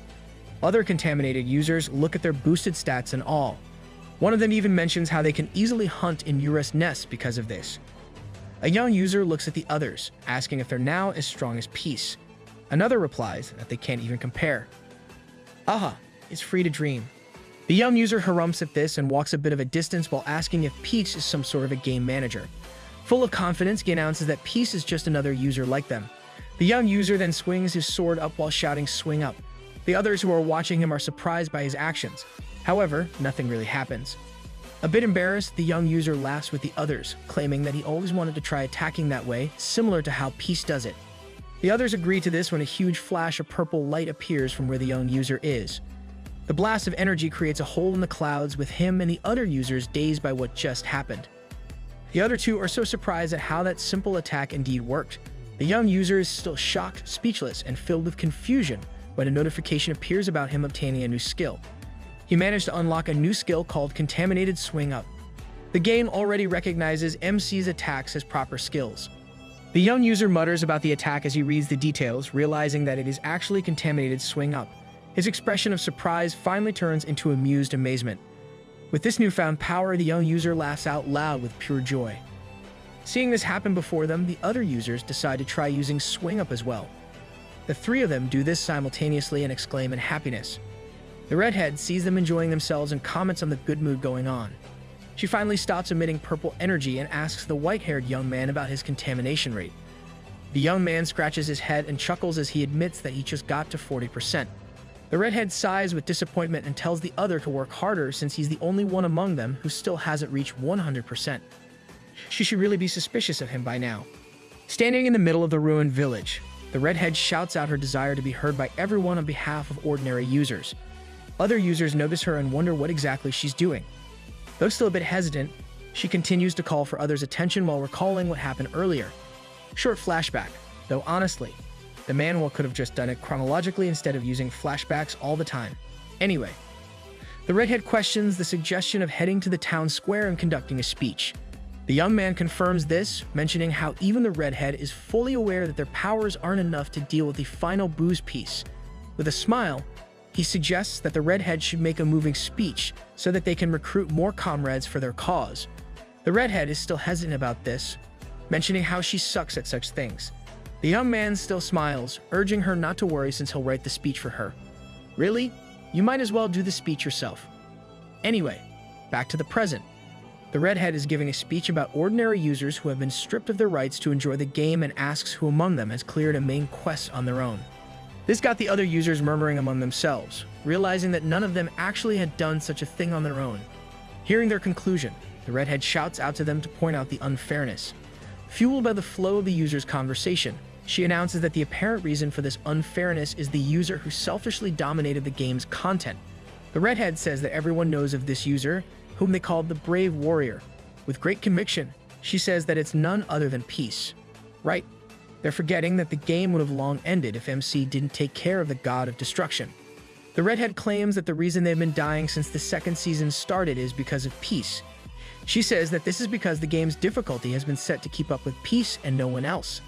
Other contaminated users look at their boosted stats and all. One of them even mentions how they can easily hunt in Urus nests because of this. A young user looks at the others, asking if they're now as strong as Peace. Another replies that they can't even compare. Aha, it's free to dream. The young user harumphs at this and walks a bit of a distance while asking if Peach is some sort of a game manager. Full of confidence, he announces that Peace is just another user like them. The young user then swings his sword up while shouting "swing up." The others who are watching him are surprised by his actions. However, nothing really happens. A bit embarrassed, the young user laughs with the others, claiming that he always wanted to try attacking that way, similar to how Peace does it. The others agree to this when a huge flash of purple light appears from where the young user is. The blast of energy creates a hole in the clouds, with him and the other users dazed by what just happened. The other two are so surprised at how that simple attack indeed worked. The young user is still shocked, speechless, and filled with confusion when a notification appears about him obtaining a new skill. He managed to unlock a new skill called Contaminated Swing Up. The game already recognizes MC's attacks as proper skills. The young user mutters about the attack as he reads the details, realizing that it is actually Contaminated Swing Up. His expression of surprise finally turns into amused amazement. With this newfound power, the young user laughs out loud with pure joy. Seeing this happen before them, the other users decide to try using Swing Up as well. The three of them do this simultaneously and exclaim in happiness. The redhead sees them enjoying themselves and comments on the good mood going on. She finally stops emitting purple energy and asks the white-haired young man about his contamination rate. The young man scratches his head and chuckles as he admits that he just got to 40%. The redhead sighs with disappointment and tells the other to work harder since he's the only one among them who still hasn't reached 100%. She should really be suspicious of him by now. Standing in the middle of the ruined village, the redhead shouts out her desire to be heard by everyone on behalf of ordinary users. Other users notice her and wonder what exactly she's doing. Though still a bit hesitant, she continues to call for others' attention while recalling what happened earlier. Short flashback, though honestly, the manhwa could have just done it chronologically instead of using flashbacks all the time. Anyway, the redhead questions the suggestion of heading to the town square and conducting a speech. The young man confirms this, mentioning how even the redhead is fully aware that their powers aren't enough to deal with the final booze piece. With a smile, he suggests that the redhead should make a moving speech so that they can recruit more comrades for their cause. The redhead is still hesitant about this, mentioning how she sucks at such things. The young man still smiles, urging her not to worry since he'll write the speech for her. Really? You might as well do the speech yourself. Anyway, back to the present. The redhead is giving a speech about ordinary users who have been stripped of their rights to enjoy the game and asks who among them has cleared a main quest on their own. This got the other users murmuring among themselves, realizing that none of them actually had done such a thing on their own. Hearing their conclusion, the redhead shouts out to them to point out the unfairness. Fueled by the flow of the users' conversation, She announces that the apparent reason for this unfairness is the user who selfishly dominated the game's content. The redhead says that everyone knows of this user, whom they called the Brave Warrior. With great conviction, she says that it's none other than Peace. Right, they're forgetting that the game would have long ended if MC didn't take care of the god of destruction. The redhead claims that the reason they've been dying since the second season started is because of Peace. She says that this is because the game's difficulty has been set to keep up with Peace and no one else.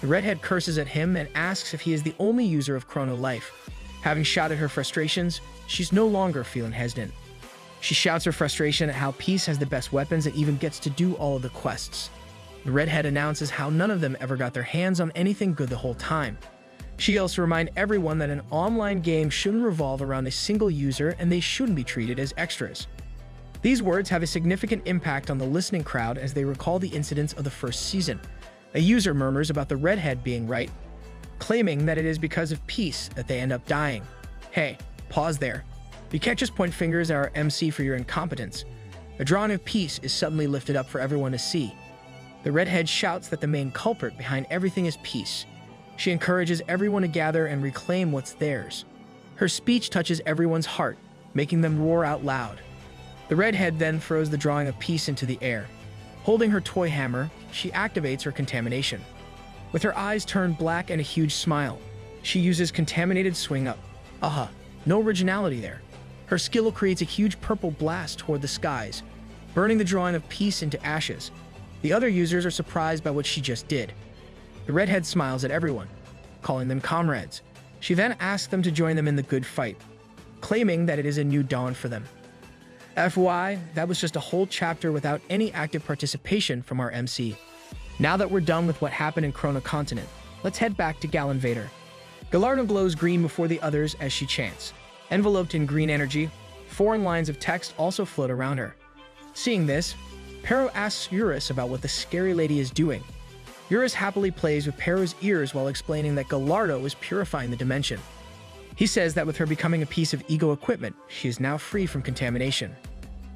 The redhead curses at him and asks if he is the only user of Chrono Life. Having shouted her frustrations, she's no longer feeling hesitant. She shouts her frustration at how Peace has the best weapons and even gets to do all of the quests. The redhead announces how none of them ever got their hands on anything good the whole time. She yells to remind everyone that an online game shouldn't revolve around a single user and they shouldn't be treated as extras. These words have a significant impact on the listening crowd as they recall the incidents of the first season. A user murmurs about the redhead being right, claiming that it is because of Peace that they end up dying. Hey, pause there. You can't just point fingers at our MC for your incompetence. A drawing of Peace is suddenly lifted up for everyone to see. The redhead shouts that the main culprit behind everything is Peace. She encourages everyone to gather and reclaim what's theirs. Her speech touches everyone's heart, making them roar out loud. The redhead then throws the drawing of Peace into the air. Holding her toy hammer, she activates her contamination. With her eyes turned black and a huge smile, she uses contaminated swing up. No originality there. Her skill creates a huge purple blast toward the skies, burning the drawing of Peace into ashes. The other users are surprised by what she just did. The redhead smiles at everyone, calling them comrades. She then asks them to join them in the good fight, claiming that it is a new dawn for them. FY, that was just a whole chapter without any active participation from our MC. Now that we're done with what happened in Chrono Continent, let's head back to Gal Invader. Gallardo glows green before the others as she chants. Enveloped in green energy, foreign lines of text also float around her. Seeing this, Pero asks Eurus about what the scary lady is doing. Eurus happily plays with Pero's ears while explaining that Gallardo is purifying the dimension. He says that with her becoming a piece of ego equipment, she is now free from contamination.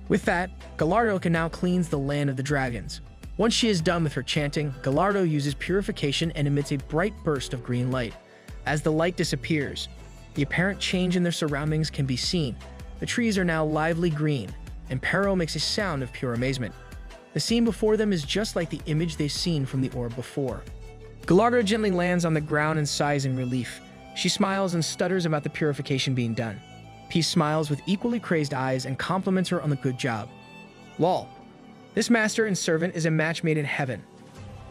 With that, Gallardo can now cleanse the land of the dragons. Once she is done with her chanting, Gallardo uses purification and emits a bright burst of green light. As the light disappears, the apparent change in their surroundings can be seen. The trees are now lively green, and Pero makes a sound of pure amazement. The scene before them is just like the image they've seen from the orb before. Gallardo gently lands on the ground and sighs in relief. She smiles and stutters about the purification being done. Peace smiles with equally crazed eyes and compliments her on the good job. Lol. This master and servant is a match made in heaven.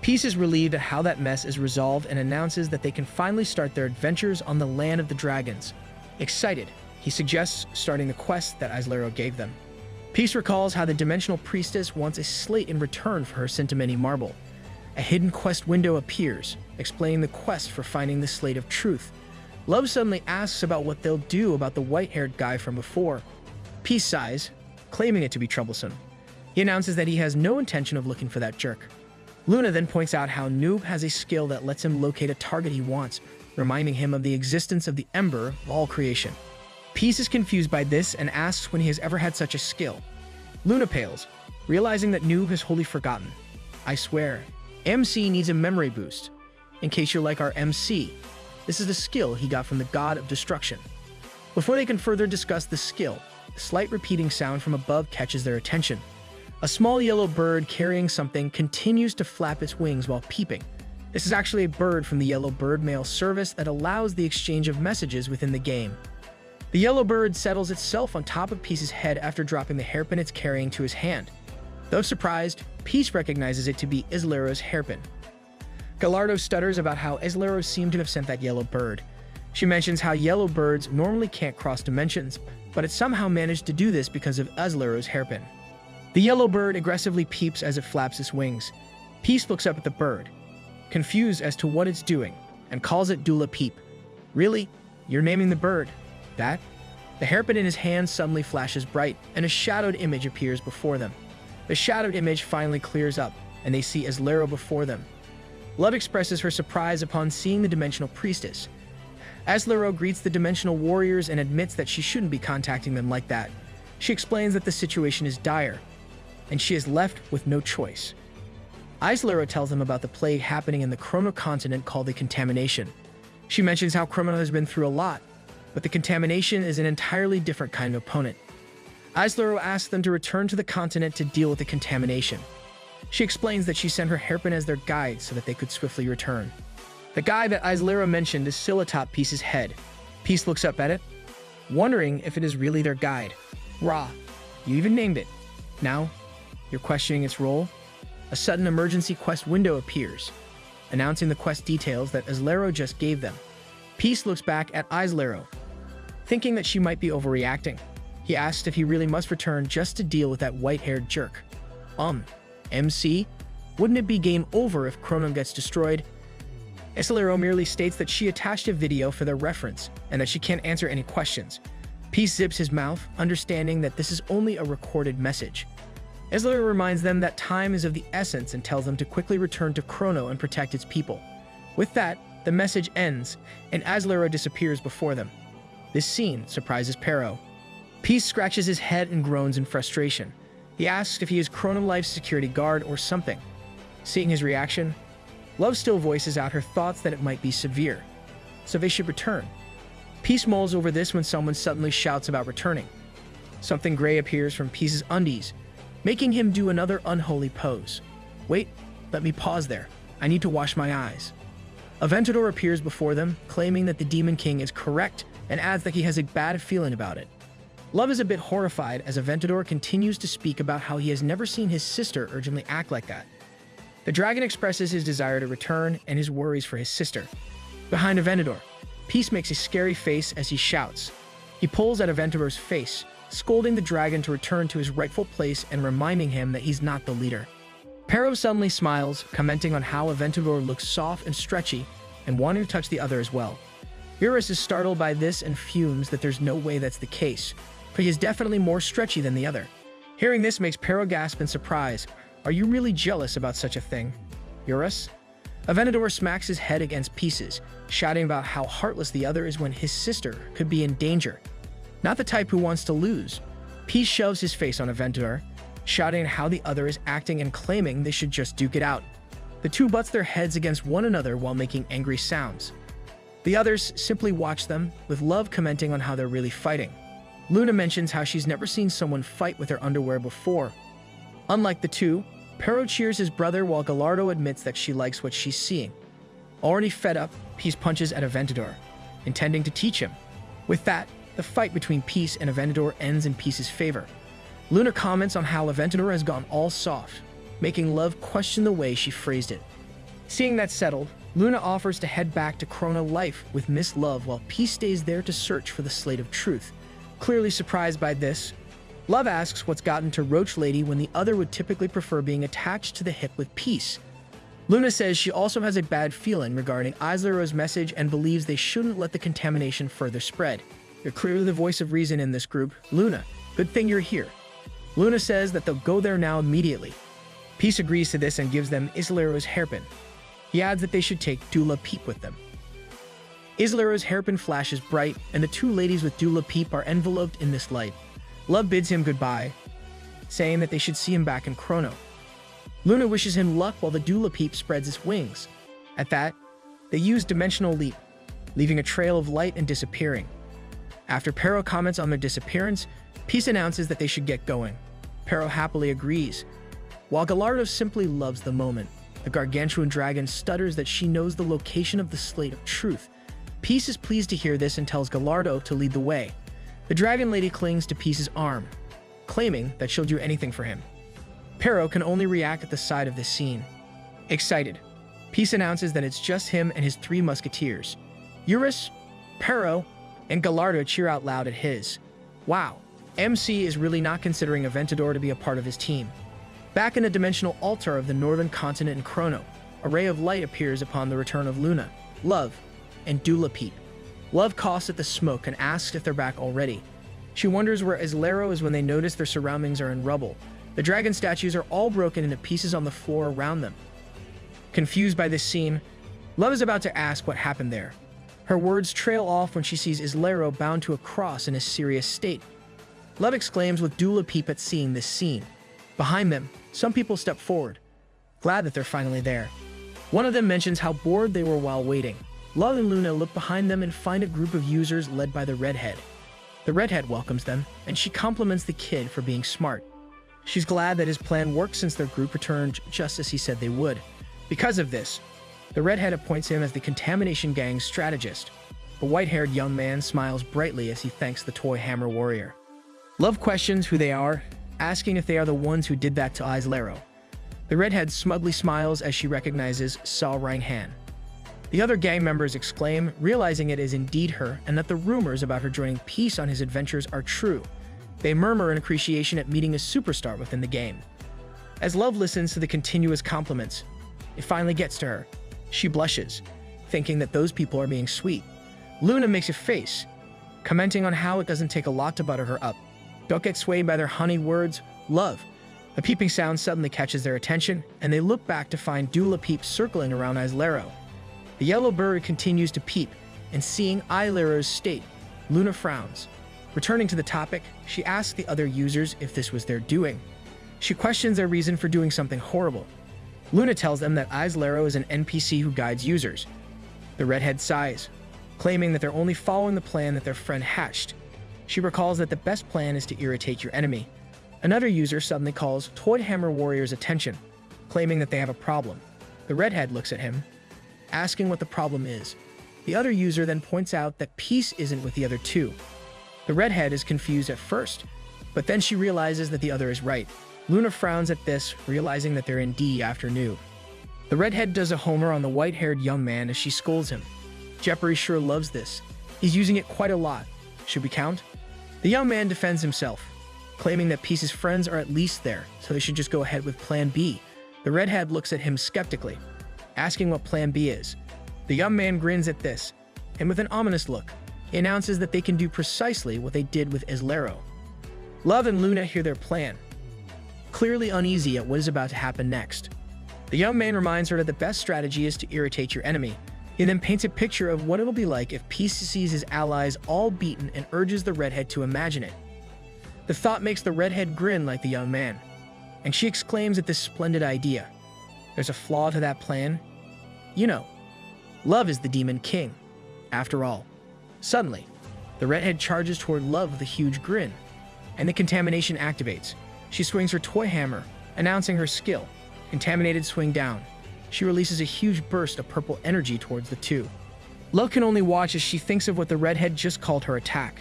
Peace is relieved at how that mess is resolved and announces that they can finally start their adventures on the land of the dragons. Excited, he suggests starting the quest that Islero gave them. Peace recalls how the Dimensional Priestess wants a slate in return for her Sentimenti marble. A hidden quest window appears, explaining the quest for finding the Slate of Truth. Love suddenly asks about what they'll do about the white-haired guy from before. Peace sighs, claiming it to be troublesome. He announces that he has no intention of looking for that jerk. Luna then points out how Noob has a skill that lets him locate a target he wants, reminding him of the existence of the Ember of all creation. Peace is confused by this and asks when he has ever had such a skill. Luna pales, realizing that Noob has wholly forgotten. I swear, MC needs a memory boost. In case you're like our MC, this is the skill he got from the God of Destruction. Before they can further discuss the skill, a slight repeating sound from above catches their attention. A small yellow bird carrying something continues to flap its wings while peeping. This is actually a bird from the Yellow Bird mail service that allows the exchange of messages within the game. The yellow bird settles itself on top of Peace's head after dropping the hairpin it's carrying to his hand. Though surprised, Peace recognizes it to be Islero's hairpin. Gallardo stutters about how Islero seemed to have sent that yellow bird. She mentions how yellow birds normally can't cross dimensions, but it somehow managed to do this because of Islero's hairpin. The yellow bird aggressively peeps as it flaps its wings. Peace looks up at the bird, confused as to what it's doing, and calls it Dula Peep. Really? You're naming the bird that? The hairpin in his hand suddenly flashes bright, and a shadowed image appears before them. The shadowed image finally clears up, and they see Islero before them. Love expresses her surprise upon seeing the Dimensional Priestess. Islero greets the Dimensional Warriors and admits that she shouldn't be contacting them like that. She explains that the situation is dire, and she is left with no choice. Islero tells them about the plague happening in the Chrono continent called the Contamination. She mentions how Chrono has been through a lot, but the Contamination is an entirely different kind of opponent. Islero asks them to return to the continent to deal with the Contamination. She explains that she sent her hairpin as their guide so that they could swiftly return. The guy that Islero mentioned is still atop Peace's head. Peace looks up at it, wondering if it is really their guide. Rah, you even named it. Now, you're questioning its role? A sudden emergency quest window appears, announcing the quest details that Islero just gave them. Peace looks back at Islero, thinking that she might be overreacting. He asks if he really must return just to deal with that white-haired jerk. MC? Wouldn't it be game over if Chrono gets destroyed? Islero merely states that she attached a video for their reference, and that she can't answer any questions. Peace zips his mouth, understanding that this is only a recorded message. Islero reminds them that time is of the essence and tells them to quickly return to Chrono and protect its people. With that, the message ends, and Islero disappears before them. This scene surprises Pero. Peace scratches his head and groans in frustration. He asks if he is Chrono Life's security guard or something. Seeing his reaction, Love still voices out her thoughts that it might be severe, so they should return. Peace mulls over this when someone suddenly shouts about returning. Something gray appears from Peace's undies, making him do another unholy pose. Wait, let me pause there. I need to wash my eyes. Aventador appears before them, claiming that the Demon King is correct, and adds that he has a bad feeling about it. Love is a bit horrified as Aventador continues to speak about how he has never seen his sister urgently act like that. The dragon expresses his desire to return and his worries for his sister. Behind Aventador, Peace makes a scary face as he shouts. He pulls at Aventador's face, scolding the dragon to return to his rightful place and reminding him that he's not the leader. Pero suddenly smiles, commenting on how Aventador looks soft and stretchy and wanting to touch the other as well. Eurus is startled by this and fumes that there's no way that's the case, but he is definitely more stretchy than the other. Hearing this makes Pero gasp in surprise. Are you really jealous about such a thing, Eurus? Aventador smacks his head against Pieces, shouting about how heartless the other is when his sister could be in danger. Not the type who wants to lose. Peace shoves his face on Aventador, shouting how the other is acting and claiming they should just duke it out. The two butts their heads against one another while making angry sounds. The others simply watch them, with Love commenting on how they're really fighting. Luna mentions how she's never seen someone fight with their underwear before. Unlike the two, Pero cheers his brother while Gallardo admits that she likes what she's seeing. Already fed up, Peace punches at Aventador, intending to teach him. With that, the fight between Peace and Aventador ends in Peace's favor. Luna comments on how Aventador has gone all soft, making Love question the way she phrased it. Seeing that settled, Luna offers to head back to Chrono Life with Miss Love while Peace stays there to search for the Slate of Truth. Clearly surprised by this, Love asks what's gotten to Roach Lady when the other would typically prefer being attached to the hip with Peace. Luna says she also has a bad feeling regarding Islero's message and believes they shouldn't let the contamination further spread. You're clearly the voice of reason in this group. Luna, good thing you're here. Luna says that they'll go there now immediately. Peace agrees to this and gives them Islero's hairpin. He adds that they should take Dula Peep with them. Islero's hairpin flashes bright, and the two ladies with Dula Peep are enveloped in this light. Love bids him goodbye, saying that they should see him back in Chrono. Luna wishes him luck while the Dula Peep spreads its wings. At that, they use Dimensional Leap, leaving a trail of light and disappearing. After Pero comments on their disappearance, Peace announces that they should get going. Pero happily agrees, while Gallardo simply loves the moment. The gargantuan dragon stutters that she knows the location of the Slate of Truth. Peace is pleased to hear this and tells Gallardo to lead the way. The dragon lady clings to Peace's arm, claiming that she'll do anything for him. Pero can only react at the sight of this scene. Excited, Peace announces that it's just him and his three musketeers. Eurus, Pero, and Gallardo cheer out loud at his. Wow, MC is really not considering Aventador to be a part of his team. Back in the dimensional altar of the northern continent in Chrono, a ray of light appears upon the return of Luna, Love, and Dula Peep. Love coughs at the smoke and asks if they're back already. She wonders where Islero is when they notice their surroundings are in rubble. The dragon statues are all broken into pieces on the floor around them. Confused by this scene, Love is about to ask what happened there. Her words trail off when she sees Islero bound to a cross in a serious state. Love exclaims with Dula Peep at seeing this scene. Behind them, some people step forward. glad that they're finally there. One of them mentions how bored they were while waiting. Love and Luna look behind them and find a group of users led by the redhead. The redhead welcomes them, and she compliments the kid for being smart. She's glad that his plan worked since their group returned just as he said they would. Because of this, the redhead appoints him as the Contamination Gang's strategist. The white-haired young man smiles brightly as he thanks the toy hammer warrior. Love questions who they are, asking if they are the ones who did that to Aislero. The redhead smugly smiles as she recognizes Sao Rang-han. The other gang members exclaim, realizing it is indeed her and that the rumors about her joining Peace on his adventures are true. They murmur in appreciation at meeting a superstar within the game. As Love listens to the continuous compliments, it finally gets to her. She blushes, thinking that those people are being sweet. Luna makes a face, commenting on how it doesn't take a lot to butter her up. Don't get swayed by their honeyed words, Love. A peeping sound suddenly catches their attention, and they look back to find Dula Peep circling around Aislero. The yellow bird continues to peep, and seeing Ailero's state, Luna frowns. Returning to the topic, she asks the other users if this was their doing. She questions their reason for doing something horrible. Luna tells them that Aislero is an NPC who guides users. The redhead sighs, claiming that they're only following the plan that their friend hatched. She recalls that the best plan is to irritate your enemy. Another user suddenly calls Toy Hammer Warrior's attention, claiming that they have a problem. The redhead looks at him, asking what the problem is. The other user then points out that Peace isn't with the other two. The redhead is confused at first, but then she realizes that the other is right. Luna frowns at this, realizing that they're in D after Noob. The redhead does a homer on the white-haired young man as she scolds him. Jeopardy sure loves this. He's using it quite a lot. Should we count? The young man defends himself, claiming that Peace's friends are at least there, so they should just go ahead with Plan B. The redhead looks at him skeptically, asking what Plan B is. The young man grins at this, and with an ominous look, he announces that they can do precisely what they did with Aislero. Love and Luna hear their plan, clearly uneasy at what is about to happen next. The young man reminds her that the best strategy is to irritate your enemy. He then paints a picture of what it'll be like if Peace sees his allies all beaten and urges the redhead to imagine it. The thought makes the redhead grin like the young man, and she exclaims at this splendid idea. There's a flaw to that plan. You know, Love is the Demon King, after all. Suddenly, the redhead charges toward Love with a huge grin, and the contamination activates. She swings her toy hammer, announcing her skill. Contaminated swing down. She releases a huge burst of purple energy towards the two. Love can only watch as she thinks of what the redhead just called her attack.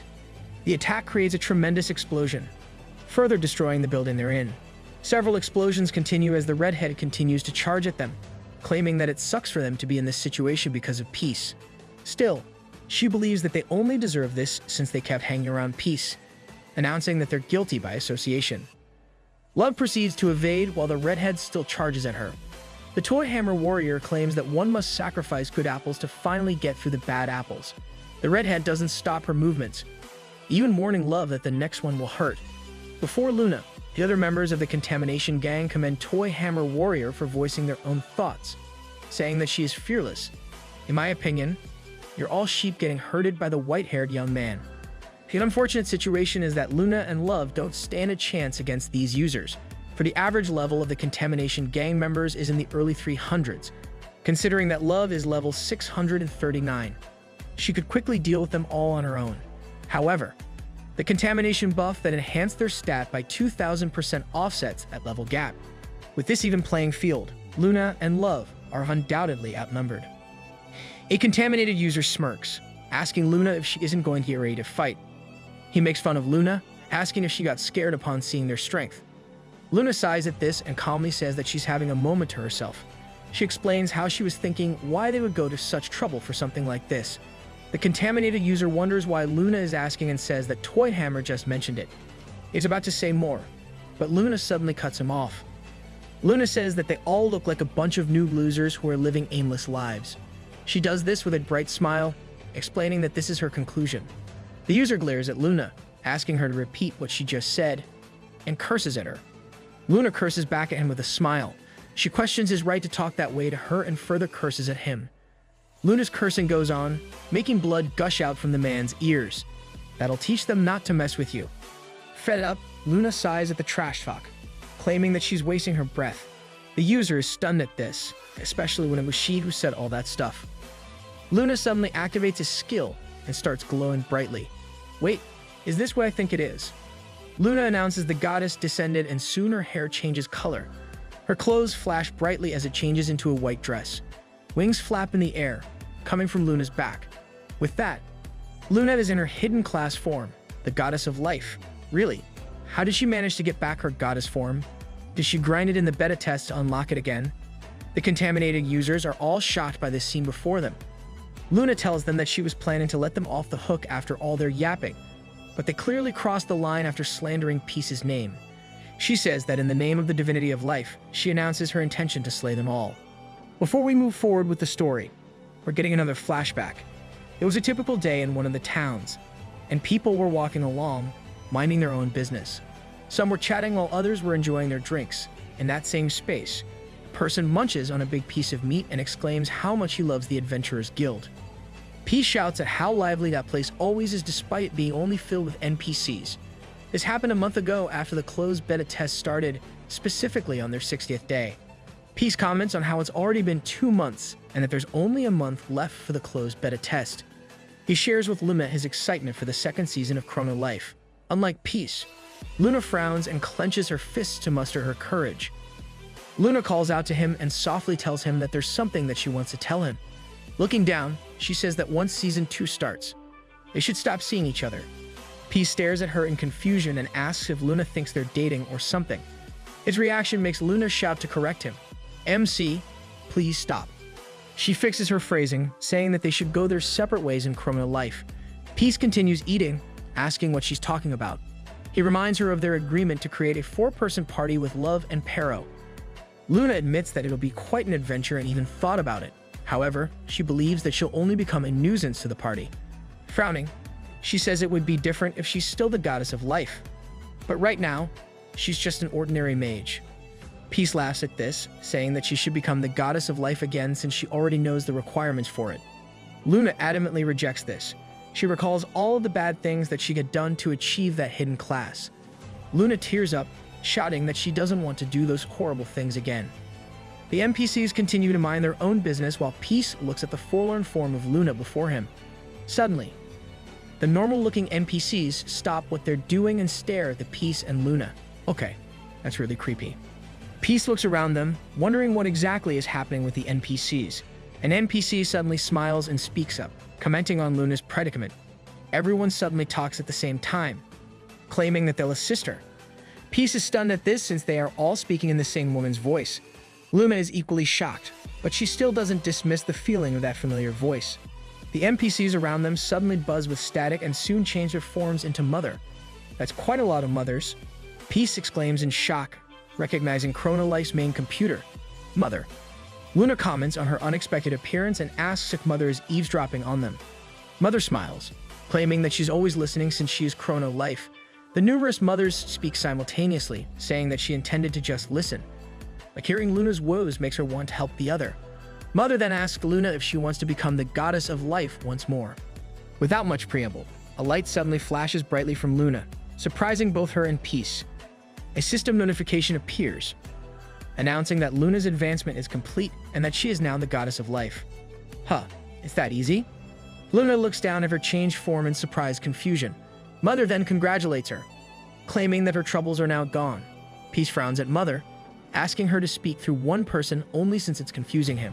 The attack creates a tremendous explosion, further destroying the building they're in. Several explosions continue as the redhead continues to charge at them, claiming that it sucks for them to be in this situation because of Peace. Still, she believes that they only deserve this since they kept hanging around Peace, announcing that they're guilty by association. Love proceeds to evade while the redhead still charges at her. The Toy Hammer Warrior claims that one must sacrifice good apples to finally get through the bad apples. The redhead doesn't stop her movements, even warning Love that the next one will hurt. Before Luna, the other members of the Contamination Gang commend Toy Hammer Warrior for voicing their own thoughts, saying that she is fearless. In my opinion, you're all sheep getting herded by the white-haired young man. The unfortunate situation is that Luna and Love don't stand a chance against these users, for the average level of the Contamination Gang members is in the early 300s, considering that Love is level 639. She could quickly deal with them all on her own. However, the contamination buff that enhanced their stat by 2000% offsets at level gap. With this even playing field, Luna and Love are undoubtedly outnumbered. A contaminated user smirks, asking Luna if she isn't going to get ready to fight. He makes fun of Luna, asking if she got scared upon seeing their strength. Luna sighs at this and calmly says that she's having a moment to herself. She explains how she was thinking why they would go to such trouble for something like this. The contaminated user wonders why Luna is asking and says that Toy Hammer just mentioned it. He's about to say more, but Luna suddenly cuts him off. Luna says that they all look like a bunch of noob losers who are living aimless lives. She does this with a bright smile, explaining that this is her conclusion. The user glares at Luna, asking her to repeat what she just said, and curses at her. Luna curses back at him with a smile. She questions his right to talk that way to her and further curses at him. Luna's cursing goes on, making blood gush out from the man's ears. That'll teach them not to mess with you. Fed up, Luna sighs at the trash talk, claiming that she's wasting her breath. The user is stunned at this, especially when it was she who said all that stuff. Luna suddenly activates his skill and starts glowing brightly. Wait, is this what I think it is? Luna announces the goddess descended and soon her hair changes color. Her clothes flash brightly as it changes into a white dress. Wings flap in the air, coming from Luna's back. With that, Luna is in her hidden class form, the goddess of life. Really? How did she manage to get back her goddess form? Did she grind it in the beta test to unlock it again? The contaminated users are all shocked by this scene before them. Luna tells them that she was planning to let them off the hook after all their yapping, but they clearly crossed the line after slandering Peace's name. She says that in the name of the divinity of life, she announces her intention to slay them all. Before we move forward with the story, we're getting another flashback. It was a typical day in one of the towns, and people were walking along, minding their own business. Some were chatting while others were enjoying their drinks. In that same space, a person munches on a big piece of meat and exclaims how much he loves the Adventurers Guild. Peace shouts at how lively that place always is despite it being only filled with NPCs. This happened a month ago after the closed beta test started, specifically on their 60th day. Peace comments on how it's already been 2 months and that there's only a month left for the closed beta test. He shares with Luna his excitement for the second season of Chrono Life. Unlike Peace, Luna frowns and clenches her fists to muster her courage. Luna calls out to him and softly tells him that there's something that she wants to tell him. Looking down, she says that once Season 2 starts, they should stop seeing each other. Peace stares at her in confusion and asks if Luna thinks they're dating or something. His reaction makes Luna shout to correct him. MC, please stop. She fixes her phrasing, saying that they should go their separate ways in Chrono Life. Peace continues eating, asking what she's talking about. He reminds her of their agreement to create a 4-person party with Love and Pero. Luna admits that it'll be quite an adventure and even thought about it. However, she believes that she'll only become a nuisance to the party. Frowning, she says it would be different if she's still the goddess of life. But right now, she's just an ordinary mage. Peace laughs at this, saying that she should become the goddess of life again since she already knows the requirements for it. Luna adamantly rejects this. She recalls all of the bad things that she had done to achieve that hidden class. Luna tears up, shouting that she doesn't want to do those horrible things again. The NPCs continue to mind their own business while Peace looks at the forlorn form of Luna before him. Suddenly, the normal-looking NPCs stop what they're doing and stare at the Peace and Luna. Okay, that's really creepy. Peace looks around them, wondering what exactly is happening with the NPCs. An NPC suddenly smiles and speaks up, commenting on Luna's predicament. Everyone suddenly talks at the same time, claiming that they'll assist her. Peace is stunned at this since they are all speaking in the same woman's voice. Luna is equally shocked, but she still doesn't dismiss the feeling of that familiar voice. The NPCs around them suddenly buzz with static and soon change their forms into Mother. That's quite a lot of mothers. Peace exclaims in shock, recognizing Chrono Life's main computer, Mother. Luna comments on her unexpected appearance and asks if Mother is eavesdropping on them. Mother smiles, claiming that she's always listening since she is Chrono Life. The numerous mothers speak simultaneously, saying that she intended to just listen. Like hearing Luna's woes makes her want to help the other. Mother then asks Luna if she wants to become the goddess of life once more. Without much preamble, a light suddenly flashes brightly from Luna, surprising both her and Peace. A system notification appears, announcing that Luna's advancement is complete and that she is now the goddess of life. Huh, it's that easy? Luna looks down at her changed form in surprised confusion. Mother then congratulates her, claiming that her troubles are now gone. Peace frowns at Mother, asking her to speak through one person only since it's confusing him.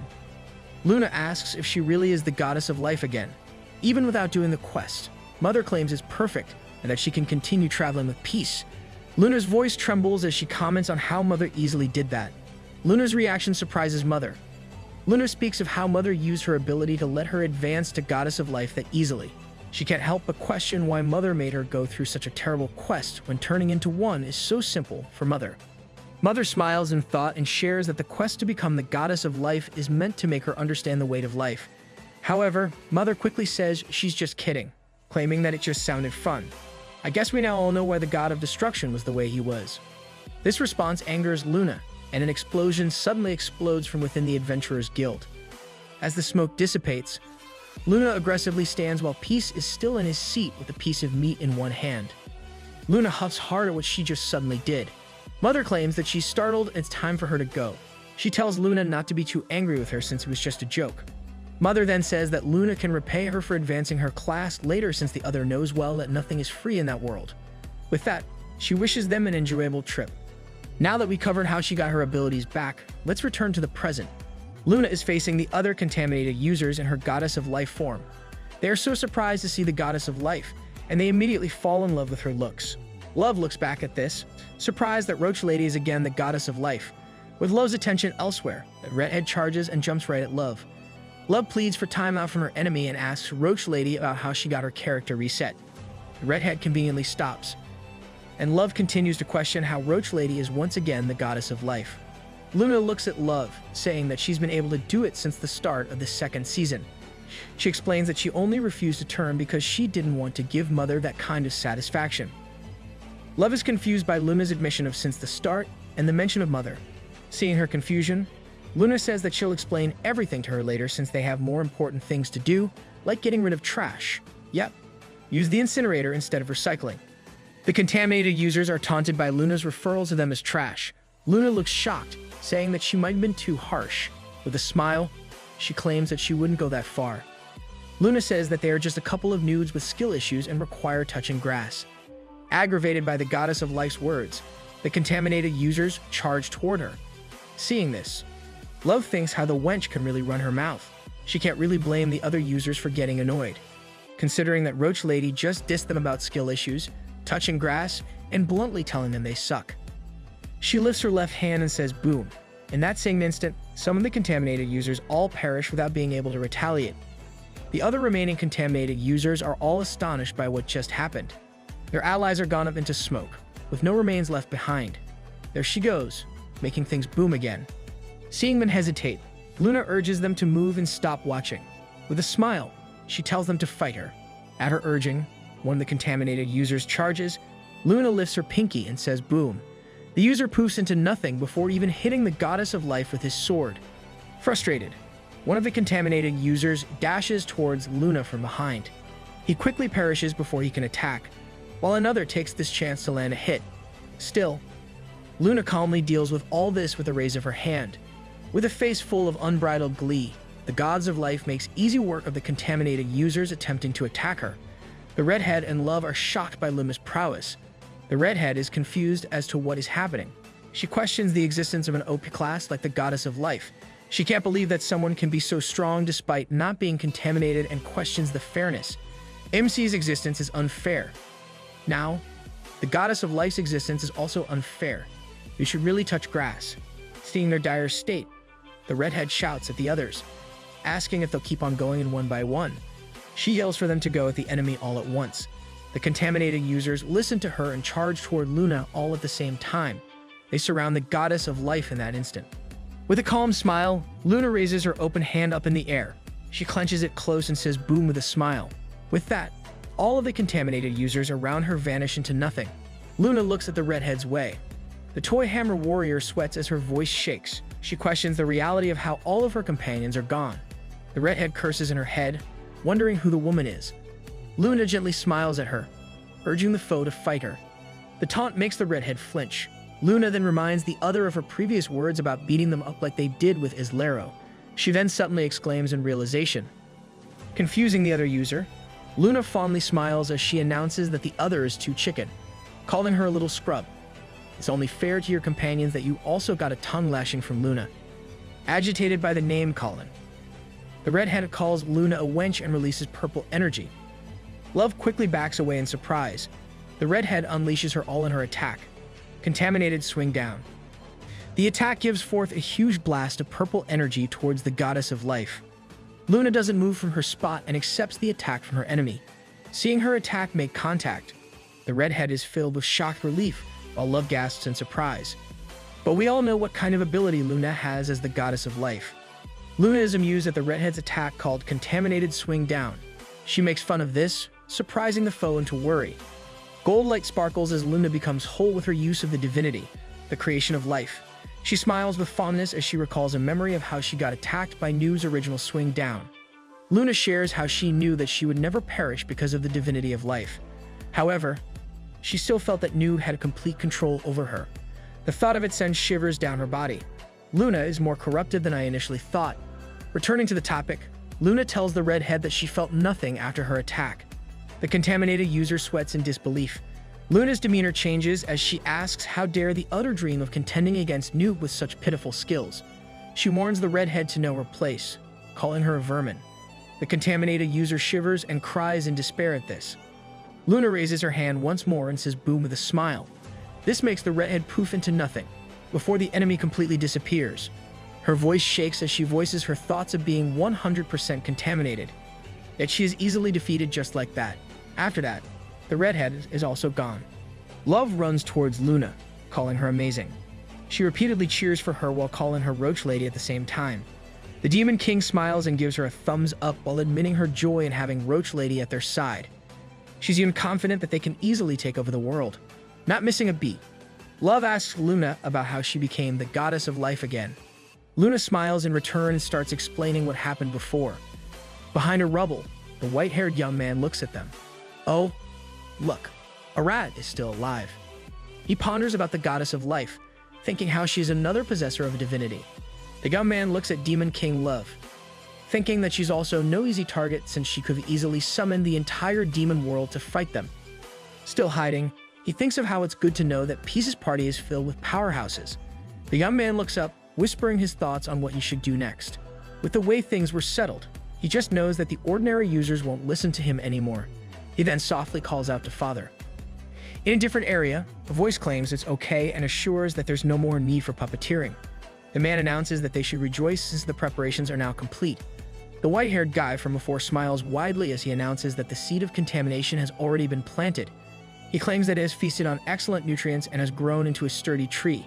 Luna asks if she really is the goddess of life again, even without doing the quest. Mother claims it's perfect and that she can continue traveling with Peace. Luna's voice trembles as she comments on how Mother easily did that. Luna's reaction surprises Mother. Luna speaks of how Mother used her ability to let her advance to goddess of life that easily. She can't help but question why Mother made her go through such a terrible quest when turning into one is so simple for Mother. Mother smiles in thought and shares that the quest to become the goddess of life is meant to make her understand the weight of life. However, Mother quickly says she's just kidding, claiming that it just sounded fun. I guess we now all know why the god of destruction was the way he was. This response angers Luna, and an explosion suddenly explodes from within the Adventurers Guild. As the smoke dissipates, Luna aggressively stands while Peace is still in his seat with a piece of meat in one hand. Luna huffs hard at what she just suddenly did. Mother claims that she's startled and it's time for her to go. She tells Luna not to be too angry with her since it was just a joke. Mother then says that Luna can repay her for advancing her class later since the other knows well that nothing is free in that world. With that, she wishes them an enjoyable trip. Now that we covered how she got her abilities back, let's return to the present. Luna is facing the other contaminated users in her Goddess of Life form. They are so surprised to see the Goddess of Life, and they immediately fall in love with her looks. Love looks back at this, surprised that Roach Lady is again the Goddess of Life. With Love's attention elsewhere, the redhead charges and jumps right at Love. Love pleads for time out from her enemy and asks Roach Lady about how she got her character reset. The redhead conveniently stops, and Love continues to question how Roach Lady is once again the Goddess of Life. Luna looks at Love, saying that she's been able to do it since the start of the second season. She explains that she only refused to turn because she didn't want to give Mother that kind of satisfaction. Love is confused by Luna's admission of since the start and the mention of Mother. Seeing her confusion, Luna says that she'll explain everything to her later since they have more important things to do, like getting rid of trash. Yep, use the incinerator instead of recycling. The contaminated users are taunted by Luna's referral to them as trash. Luna looks shocked, saying that she might have been too harsh. With a smile, she claims that she wouldn't go that far. Luna says that they are just a couple of nudes with skill issues and require touching grass. Aggravated by the Goddess of Life's words, the contaminated users charge toward her. Seeing this, Love thinks how the wench can really run her mouth. She can't really blame the other users for getting annoyed, considering that Roach Lady just dissed them about skill issues, touching grass, and bluntly telling them they suck. She lifts her left hand and says boom. In that same instant, some of the contaminated users all perish without being able to retaliate. The other remaining contaminated users are all astonished by what just happened. Their allies are gone up into smoke, with no remains left behind. There she goes, making things boom again. Seeing them hesitate, Luna urges them to move and stop watching. With a smile, she tells them to fight her. At her urging, one of the contaminated users charges. Luna lifts her pinky and says boom. The user poofs into nothing before even hitting the Goddess of Life with his sword. Frustrated, one of the contaminated users dashes towards Luna from behind. He quickly perishes before he can attack, while another takes this chance to land a hit. Still, Luna calmly deals with all this with a raise of her hand. With a face full of unbridled glee, the Gods of Life makes easy work of the contaminated users attempting to attack her. The redhead and Love are shocked by Luna's prowess. The redhead is confused as to what is happening. She questions the existence of an OP class like the Goddess of Life. She can't believe that someone can be so strong despite not being contaminated and questions the fairness. MC's existence is unfair. Now, the Goddess of Life's existence is also unfair. You should really touch grass. Seeing their dire state, the redhead shouts at the others, asking if they'll keep on going in one by one. She yells for them to go at the enemy all at once. The contaminated users listen to her and charge toward Luna all at the same time. They surround the Goddess of Life in that instant. With a calm smile, Luna raises her open hand up in the air. She clenches it close and says boom with a smile. With that, all of the contaminated users around her vanish into nothing. Luna looks at the redhead's way. The toy hammer warrior sweats as her voice shakes. She questions the reality of how all of her companions are gone. The redhead curses in her head, wondering who the woman is. Luna gently smiles at her, urging the foe to fight her. The taunt makes the redhead flinch. Luna then reminds the other of her previous words about beating them up like they did with Islero. She then suddenly exclaims in realization. Confusing the other user, Luna fondly smiles as she announces that the other is too chicken, calling her a little scrub. It's only fair to your companions that you also got a tongue lashing from Luna. Agitated by the name calling, the redhead calls Luna a wench and releases purple energy. Love quickly backs away in surprise. The redhead unleashes her all in her attack. Contaminated swing down. The attack gives forth a huge blast of purple energy towards the Goddess of Life. Luna doesn't move from her spot and accepts the attack from her enemy. Seeing her attack make contact, the redhead is filled with shocked relief, while Love gasps in surprise. But we all know what kind of ability Luna has as the Goddess of Life. Luna is amused at the redhead's attack called Contaminated Swing Down. She makes fun of this, surprising the foe into worry. Gold light sparkles as Luna becomes whole with her use of the divinity, the creation of life. She smiles with fondness as she recalls a memory of how she got attacked by Noob's original swing down. Luna shares how she knew that she would never perish because of the divinity of life. However, she still felt that Noob had complete control over her. The thought of it sends shivers down her body. Luna is more corrupted than I initially thought. Returning to the topic, Luna tells the redhead that she felt nothing after her attack. The contaminated user sweats in disbelief. Luna's demeanor changes as she asks how dare the utter dream of contending against Noob with such pitiful skills. She warns the redhead to know her place, calling her a vermin. The contaminated user shivers and cries in despair at this. Luna raises her hand once more and says boom with a smile. This makes the redhead poof into nothing, before the enemy completely disappears. Her voice shakes as she voices her thoughts of being 100% contaminated. Yet she is easily defeated just like that. After that, the redhead is also gone. Love runs towards Luna, calling her amazing. She repeatedly cheers for her while calling her Roach Lady at the same time. The Demon King smiles and gives her a thumbs up while admitting her joy in having Roach Lady at their side. She's even confident that they can easily take over the world. Not missing a beat, Love asks Luna about how she became the goddess of life again. Luna smiles in return and starts explaining what happened before. Behind a rubble, the white-haired young man looks at them. Oh, look, a rat is still alive. He ponders about the goddess of life, thinking how she is another possessor of a divinity. The young man looks at Demon King Love, thinking that she's also no easy target since she could easily summon the entire demon world to fight them. Still hiding, he thinks of how it's good to know that Peace's party is filled with powerhouses. The young man looks up, whispering his thoughts on what he should do next. With the way things were settled, he just knows that the ordinary users won't listen to him anymore. He then softly calls out to Father. In a different area, a voice claims it's okay and assures that there's no more need for puppeteering. The man announces that they should rejoice since the preparations are now complete. The white-haired guy from before smiles widely as he announces that the seed of contamination has already been planted. He claims that it has feasted on excellent nutrients and has grown into a sturdy tree.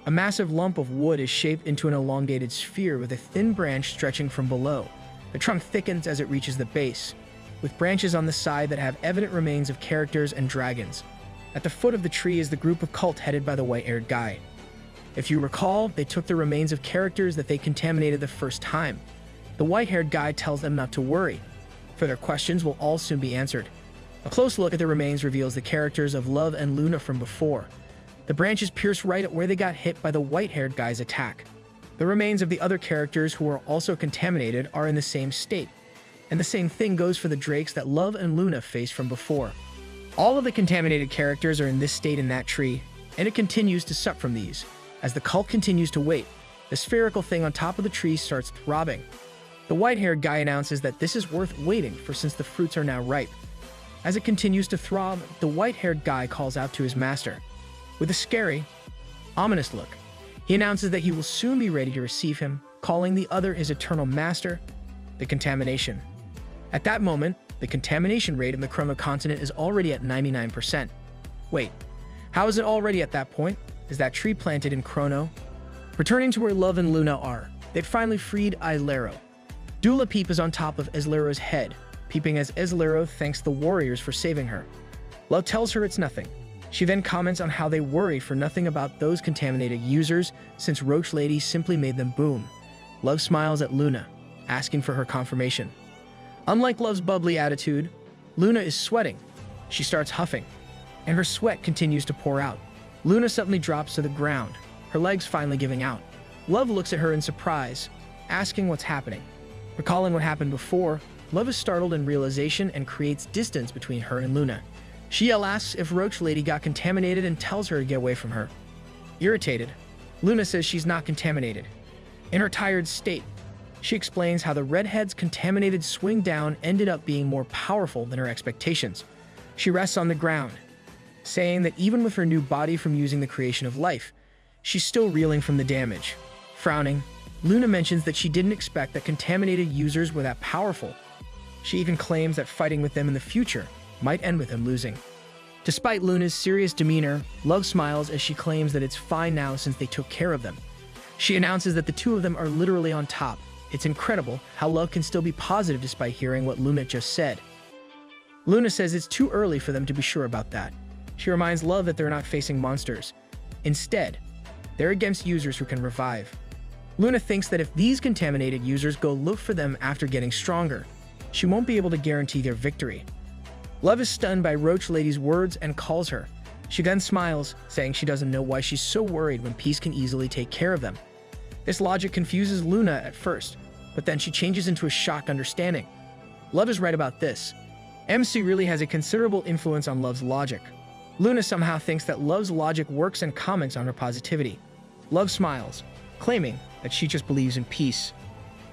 A massive lump of wood is shaped into an elongated sphere with a thin branch stretching from below. The trunk thickens as it reaches the base, with branches on the side that have evident remains of characters and dragons. At the foot of the tree is the group of cult headed by the white-haired guy. If you recall, they took the remains of characters that they contaminated the first time. The white-haired guy tells them not to worry, for their questions will all soon be answered. A close look at the remains reveals the characters of Love and Luna from before. The branches pierce right at where they got hit by the white-haired guy's attack. The remains of the other characters who were also contaminated are in the same state, and the same thing goes for the drakes that Love and Luna faced from before. All of the contaminated characters are in this state in that tree, and it continues to suck from these. As the cult continues to wait, the spherical thing on top of the tree starts throbbing. The white-haired guy announces that this is worth waiting for since the fruits are now ripe. As it continues to throb, the white-haired guy calls out to his master. With a scary, ominous look, he announces that he will soon be ready to receive him, calling the other his eternal master, the contamination. At that moment, the contamination rate in the Chrono continent is already at 99%. Wait, how is it already at that point? Is that tree planted in Chrono? Returning to where Love and Luna are, they'd finally freed Islero. Dula Peep is on top of Islero's head, peeping as Islero thanks the warriors for saving her. Love tells her it's nothing. She then comments on how they worry for nothing about those contaminated users since Roach Lady simply made them boom. Love smiles at Luna, asking for her confirmation. Unlike Love's bubbly attitude, Luna is sweating. She starts huffing, and her sweat continues to pour out. Luna suddenly drops to the ground, her legs finally giving out. Love looks at her in surprise, asking what's happening. Recalling what happened before, Love is startled in realization and creates distance between her and Luna. She asks if Roach Lady got contaminated and tells her to get away from her. Irritated, Luna says she's not contaminated. In her tired state, she explains how the redhead's contaminated swing down ended up being more powerful than her expectations. She rests on the ground, saying that even with her new body from using the creation of life, she's still reeling from the damage. Frowning, Luna mentions that she didn't expect that contaminated users were that powerful. She even claims that fighting with them in the future might end with him losing. Despite Luna's serious demeanor, Love smiles as she claims that it's fine now since they took care of them. She announces that the two of them are literally on top. It's incredible how Love can still be positive despite hearing what Luna just said. Luna says it's too early for them to be sure about that. She reminds Love that they're not facing monsters. Instead, they're against users who can revive. Luna thinks that if these contaminated users go look for them after getting stronger, she won't be able to guarantee their victory. Love is stunned by Roach Lady's words and calls her. She then smiles, saying she doesn't know why she's so worried when Peace can easily take care of them. This logic confuses Luna at first, but then she changes into a shocked understanding. Love is right about this. MC really has a considerable influence on Love's logic. Luna somehow thinks that Love's logic works and comments on her positivity. Love smiles, claiming that she just believes in peace.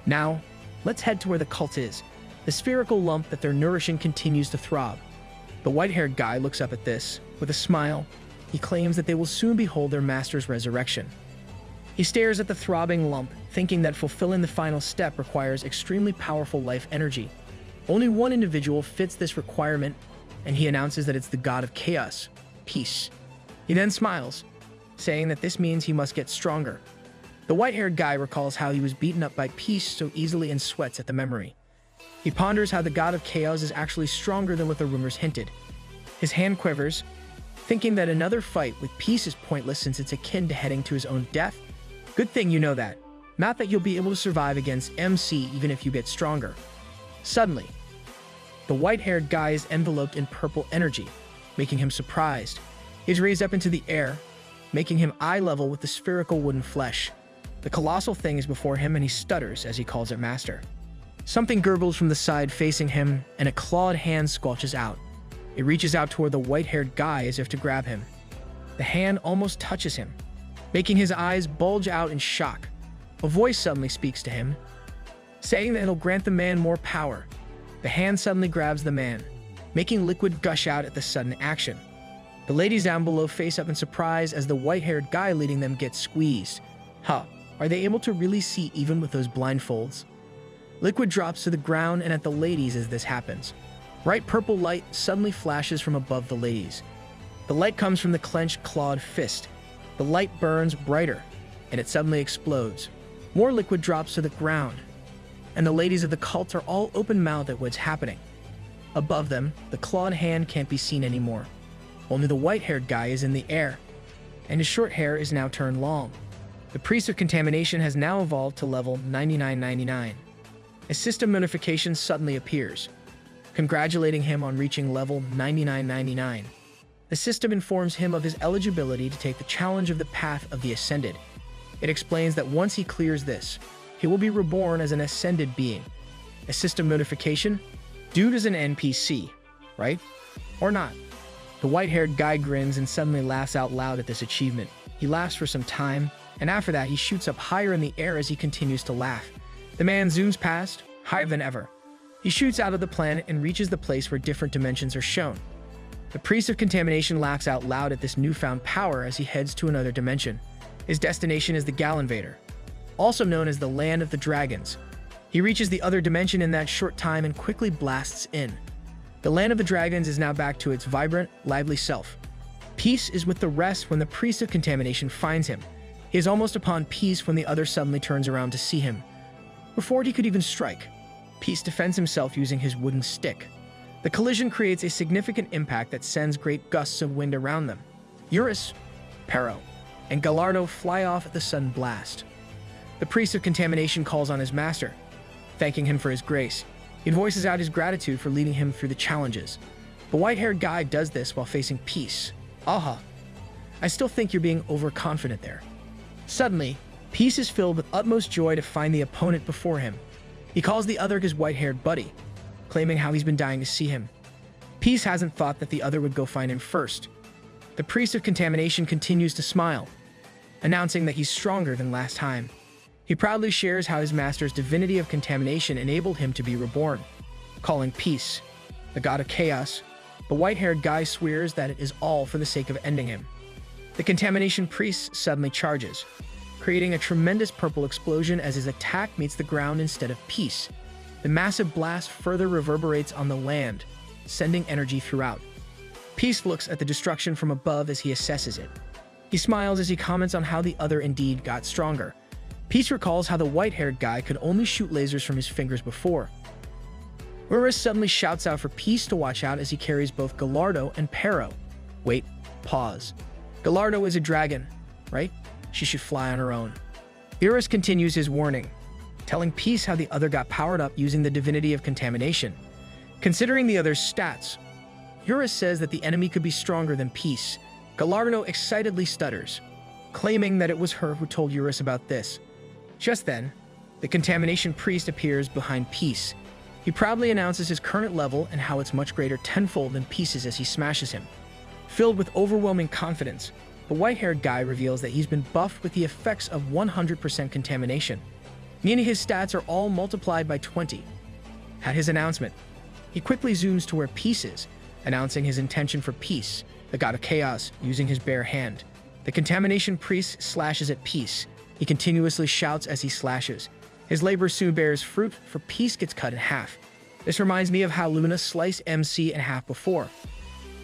Now, let's head to where the cult is. The spherical lump that they're nourishing continues to throb. The white-haired guy looks up at this. With a smile, he claims that they will soon behold their master's resurrection. He stares at the throbbing lump, thinking that fulfilling the final step requires extremely powerful life energy. Only one individual fits this requirement, and he announces that it's the god of chaos, Peace. He then smiles, saying that this means he must get stronger. The white-haired guy recalls how he was beaten up by Peace so easily and sweats at the memory. He ponders how the god of chaos is actually stronger than what the rumors hinted. His hand quivers, thinking that another fight with Peace is pointless since it's akin to heading to his own death. Good thing you know that. Not that you'll be able to survive against MC even if you get stronger. Suddenly, the white-haired guy is enveloped in purple energy, making him surprised. He's raised up into the air, making him eye level with the spherical wooden flesh. The colossal thing is before him and he stutters as he calls it master. Something gurgles from the side facing him, and a clawed hand squelches out. It reaches out toward the white-haired guy as if to grab him. The hand almost touches him, making his eyes bulge out in shock. A voice suddenly speaks to him, saying that it'll grant the man more power. The hand suddenly grabs the man, making liquid gush out at the sudden action. The ladies down below face up in surprise as the white-haired guy leading them gets squeezed. Are they able to really see even with those blindfolds? Liquid drops to the ground and at the ladies as this happens. Bright purple light suddenly flashes from above the ladies. The light comes from the clenched, clawed fist. The light burns brighter, and it suddenly explodes. More liquid drops to the ground, and the ladies of the cult are all open-mouthed at what's happening. Above them, the clawed hand can't be seen anymore. Only the white-haired guy is in the air, and his short hair is now turned long. The priest of contamination has now evolved to level 9999. A system notification suddenly appears, congratulating him on reaching level 9999. The system informs him of his eligibility to take the challenge of the Path of the Ascended. It explains that once he clears this, he will be reborn as an ascended being. A system notification? Dude is an NPC, right? Or not? The white-haired guy grins and suddenly laughs out loud at this achievement. He laughs for some time, and after that he shoots up higher in the air as he continues to laugh. The man zooms past, higher than ever. He shoots out of the planet and reaches the place where different dimensions are shown. The priest of contamination laughs out loud at this newfound power as he heads to another dimension. His destination is the Galinvader, also known as the Land of the Dragons. He reaches the other dimension in that short time and quickly blasts in. The Land of the Dragons is now back to its vibrant, lively self. Peace is with the rest when the priest of contamination finds him. He is almost upon Peace when the other suddenly turns around to see him. Before he could even strike, Peace defends himself using his wooden stick. The collision creates a significant impact that sends great gusts of wind around them. Eurus, Pero, and Gallardo fly off at the sudden blast. The priest of contamination calls on his master, thanking him for his grace. He voices out his gratitude for leading him through the challenges. The white-haired guy does this while facing Peace. Aha, I still think you're being overconfident there. Suddenly, Peace is filled with utmost joy to find the opponent before him. He calls the other his white-haired buddy, claiming how he's been dying to see him. Peace hasn't thought that the other would go find him first. The priest of contamination continues to smile, announcing that he's stronger than last time. He proudly shares how his master's divinity of contamination enabled him to be reborn. Calling Peace the god of chaos, the white-haired guy swears that it is all for the sake of ending him. The contamination priest suddenly charges, creating a tremendous purple explosion as his attack meets the ground instead of Peace. The massive blast further reverberates on the land, sending energy throughout. Peace looks at the destruction from above as he assesses it. He smiles as he comments on how the other indeed got stronger. Peace recalls how the white-haired guy could only shoot lasers from his fingers before. Urus suddenly shouts out for Peace to watch out as he carries both Gallardo and Pero. Wait, pause. Gallardo is a dragon, right? She should fly on her own. Urus continues his warning, telling Peace how the other got powered up using the divinity of contamination. Considering the other's stats, Urus says that the enemy could be stronger than Peace. Gallardo excitedly stutters, claiming that it was her who told Urus about this. Just then, the contamination priest appears behind Peace. He proudly announces his current level and how it's much greater tenfold than Peace's as he smashes him. Filled with overwhelming confidence, the white-haired guy reveals that he's been buffed with the effects of 100% contamination, meaning his stats are all multiplied by 20. At his announcement, he quickly zooms to where Peace is, announcing his intention for Peace, the god of chaos, using his bare hand. The contamination priest slashes at Peace. He continuously shouts as he slashes. His labor soon bears fruit, for Peace gets cut in half. This reminds me of how Luna sliced MC in half before.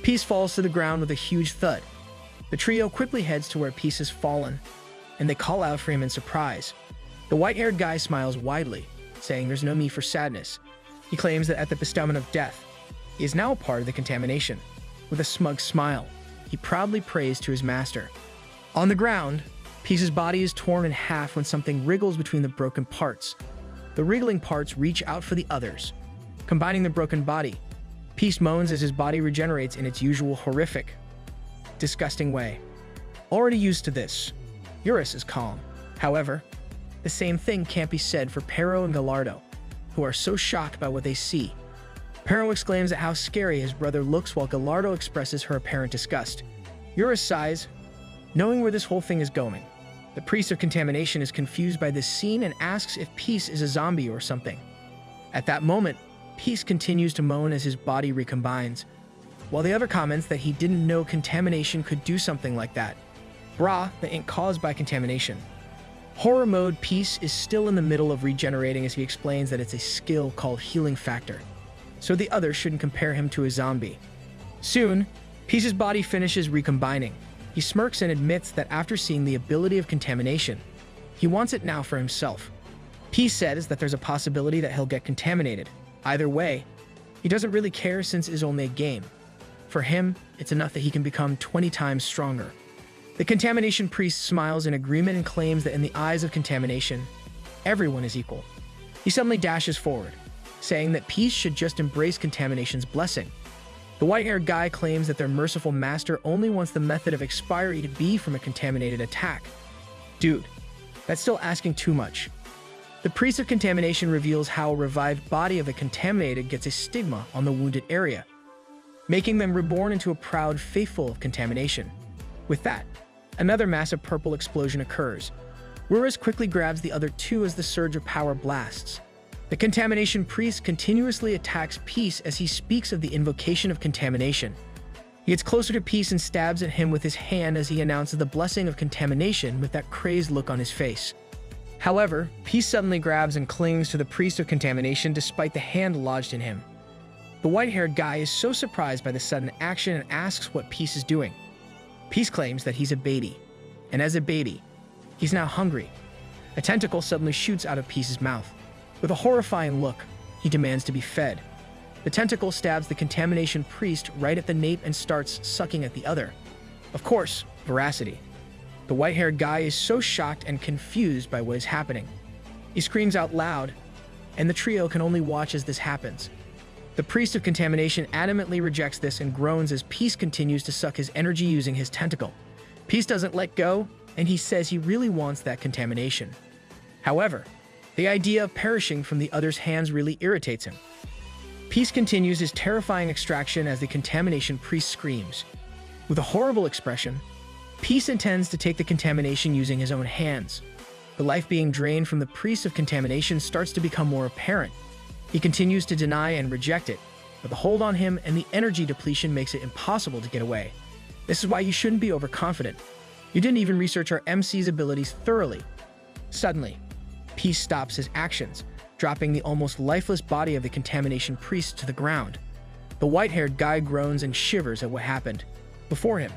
Peace falls to the ground with a huge thud. The trio quickly heads to where Peace has fallen, and they call out for him in surprise. The white-haired guy smiles widely, saying there's no need for sadness. He claims that at the bestowment of death, he is now a part of the contamination. With a smug smile, he proudly prays to his master. On the ground, Peace's body is torn in half when something wriggles between the broken parts. The wriggling parts reach out for the others. Combining the broken body, Peace moans as his body regenerates in its usual horrific, disgusting way. Already used to this, Eurus is calm. However, the same thing can't be said for Pero and Gallardo, who are so shocked by what they see. Pero exclaims at how scary his brother looks while Gallardo expresses her apparent disgust. Eurus sighs, knowing where this whole thing is going. The priest of contamination is confused by this scene and asks if Peace is a zombie or something. At that moment, Peace continues to moan as his body recombines, while the other comments that he didn't know contamination could do something like that. Brah, that ain't caused by contamination. Horror mode Peace is still in the middle of regenerating as he explains that it's a skill called Healing Factor, so the others shouldn't compare him to a zombie. Soon, Peace's body finishes recombining. He smirks and admits that after seeing the ability of contamination, he wants it now for himself. Peace says that there's a possibility that he'll get contaminated. Either way, he doesn't really care since it is only a game. For him, it's enough that he can become 20 times stronger. The contamination priest smiles in agreement and claims that in the eyes of contamination, everyone is equal. He suddenly dashes forward, saying that Peace should just embrace contamination's blessing. The white-haired guy claims that their merciful master only wants the method of expiry to be from a contaminated attack. Dude, that's still asking too much. The priest of contamination reveals how a revived body of the contaminated gets a stigma on the wounded area, making them reborn into a proud faithful of contamination. With that, another massive purple explosion occurs. Ruris quickly grabs the other two as the surge of power blasts. The contamination priest continuously attacks Peace as he speaks of the invocation of contamination. He gets closer to Peace and stabs at him with his hand as he announces the blessing of contamination with that crazed look on his face. However, Peace suddenly grabs and clings to the priest of contamination despite the hand lodged in him. The white-haired guy is so surprised by the sudden action and asks what Peace is doing. Peace claims that he's a baby, and as a baby, he's now hungry. A tentacle suddenly shoots out of Peace's mouth. With a horrifying look, he demands to be fed. The tentacle stabs the contamination priest right at the nape and starts sucking at the other. Of course, veracity. The white-haired guy is so shocked and confused by what is happening. He screams out loud, and the trio can only watch as this happens. The priest of contamination adamantly rejects this and groans as Peace continues to suck his energy using his tentacle. Peace doesn't let go, and he says he really wants that contamination. However, the idea of perishing from the other's hands really irritates him. Peace continues his terrifying extraction as the contamination priest screams. With a horrible expression, Peace intends to take the contamination using his own hands. The life being drained from the priest of contamination starts to become more apparent. He continues to deny and reject it, but the hold on him and the energy depletion makes it impossible to get away. This is why you shouldn't be overconfident. You didn't even research our MC's abilities thoroughly. Suddenly, Peace stops his actions, dropping the almost lifeless body of the contamination priest to the ground. The white-haired guy groans and shivers at what happened. Before him,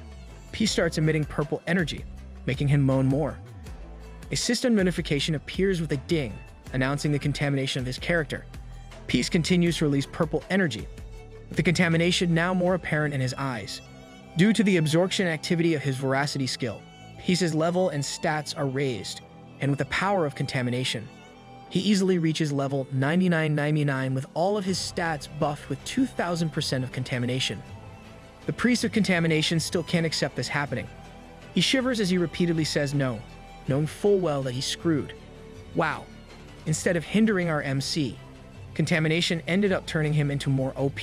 Peace starts emitting purple energy, making him moan more. A system notification appears with a ding, announcing the contamination of his character. Peace continues to release purple energy, with the contamination now more apparent in his eyes. Due to the absorption activity of his veracity skill, Peace's level and stats are raised, and with the power of contamination, he easily reaches level 9999 with all of his stats buffed with 2000% of contamination. The priest of contamination still can't accept this happening. He shivers as he repeatedly says no, knowing full well that he's screwed. Wow. Instead of hindering our MC, contamination ended up turning him into more OP.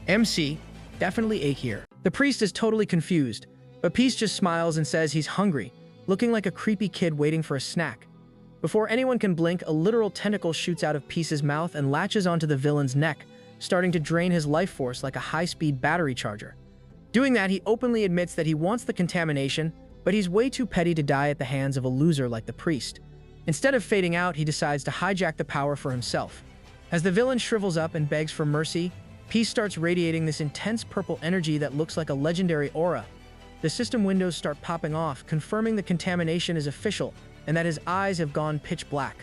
MC, definitely A here. The priest is totally confused, but Peace just smiles and says he's hungry, looking like a creepy kid waiting for a snack. Before anyone can blink, a literal tentacle shoots out of Peace's mouth and latches onto the villain's neck, starting to drain his life force like a high-speed battery charger. Doing that, he openly admits that he wants the contamination, but he's way too petty to die at the hands of a loser like the priest. Instead of fading out, he decides to hijack the power for himself. As the villain shrivels up and begs for mercy, Peace starts radiating this intense purple energy that looks like a legendary aura. The system windows start popping off, confirming the contamination is official and that his eyes have gone pitch black.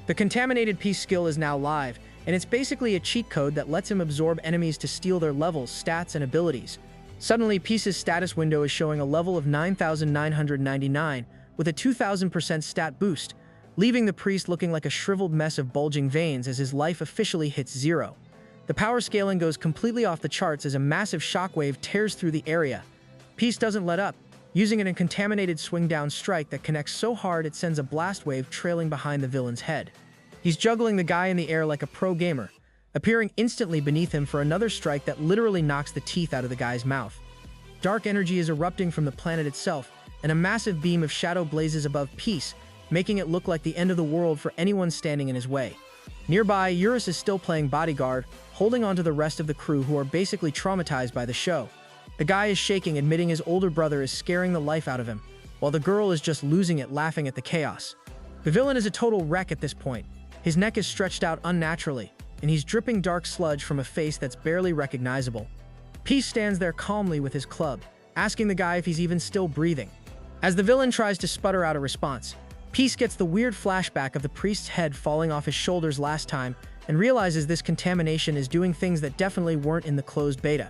The contaminated Peace skill is now live, and it's basically a cheat code that lets him absorb enemies to steal their levels, stats, and abilities. Suddenly, Peace's status window is showing a level of 9,999 with a 2,000% stat boost, leaving the priest looking like a shriveled mess of bulging veins as his life officially hits 0. The power scaling goes completely off the charts as a massive shockwave tears through the area. Peace doesn't let up, using an uncontaminated swing-down strike that connects so hard it sends a blast wave trailing behind the villain's head. He's juggling the guy in the air like a pro gamer, appearing instantly beneath him for another strike that literally knocks the teeth out of the guy's mouth. Dark energy is erupting from the planet itself, and a massive beam of shadow blazes above Peace, making it look like the end of the world for anyone standing in his way. Nearby, Eurus is still playing bodyguard, holding on to the rest of the crew who are basically traumatized by the show. The guy is shaking, admitting his older brother is scaring the life out of him, while the girl is just losing it, laughing at the chaos. The villain is a total wreck at this point. His neck is stretched out unnaturally, and he's dripping dark sludge from a face that's barely recognizable. Peace stands there calmly with his club, asking the guy if he's even still breathing. As the villain tries to sputter out a response, Peace gets the weird flashback of the priest's head falling off his shoulders last time and realizes this contamination is doing things that definitely weren't in the closed beta.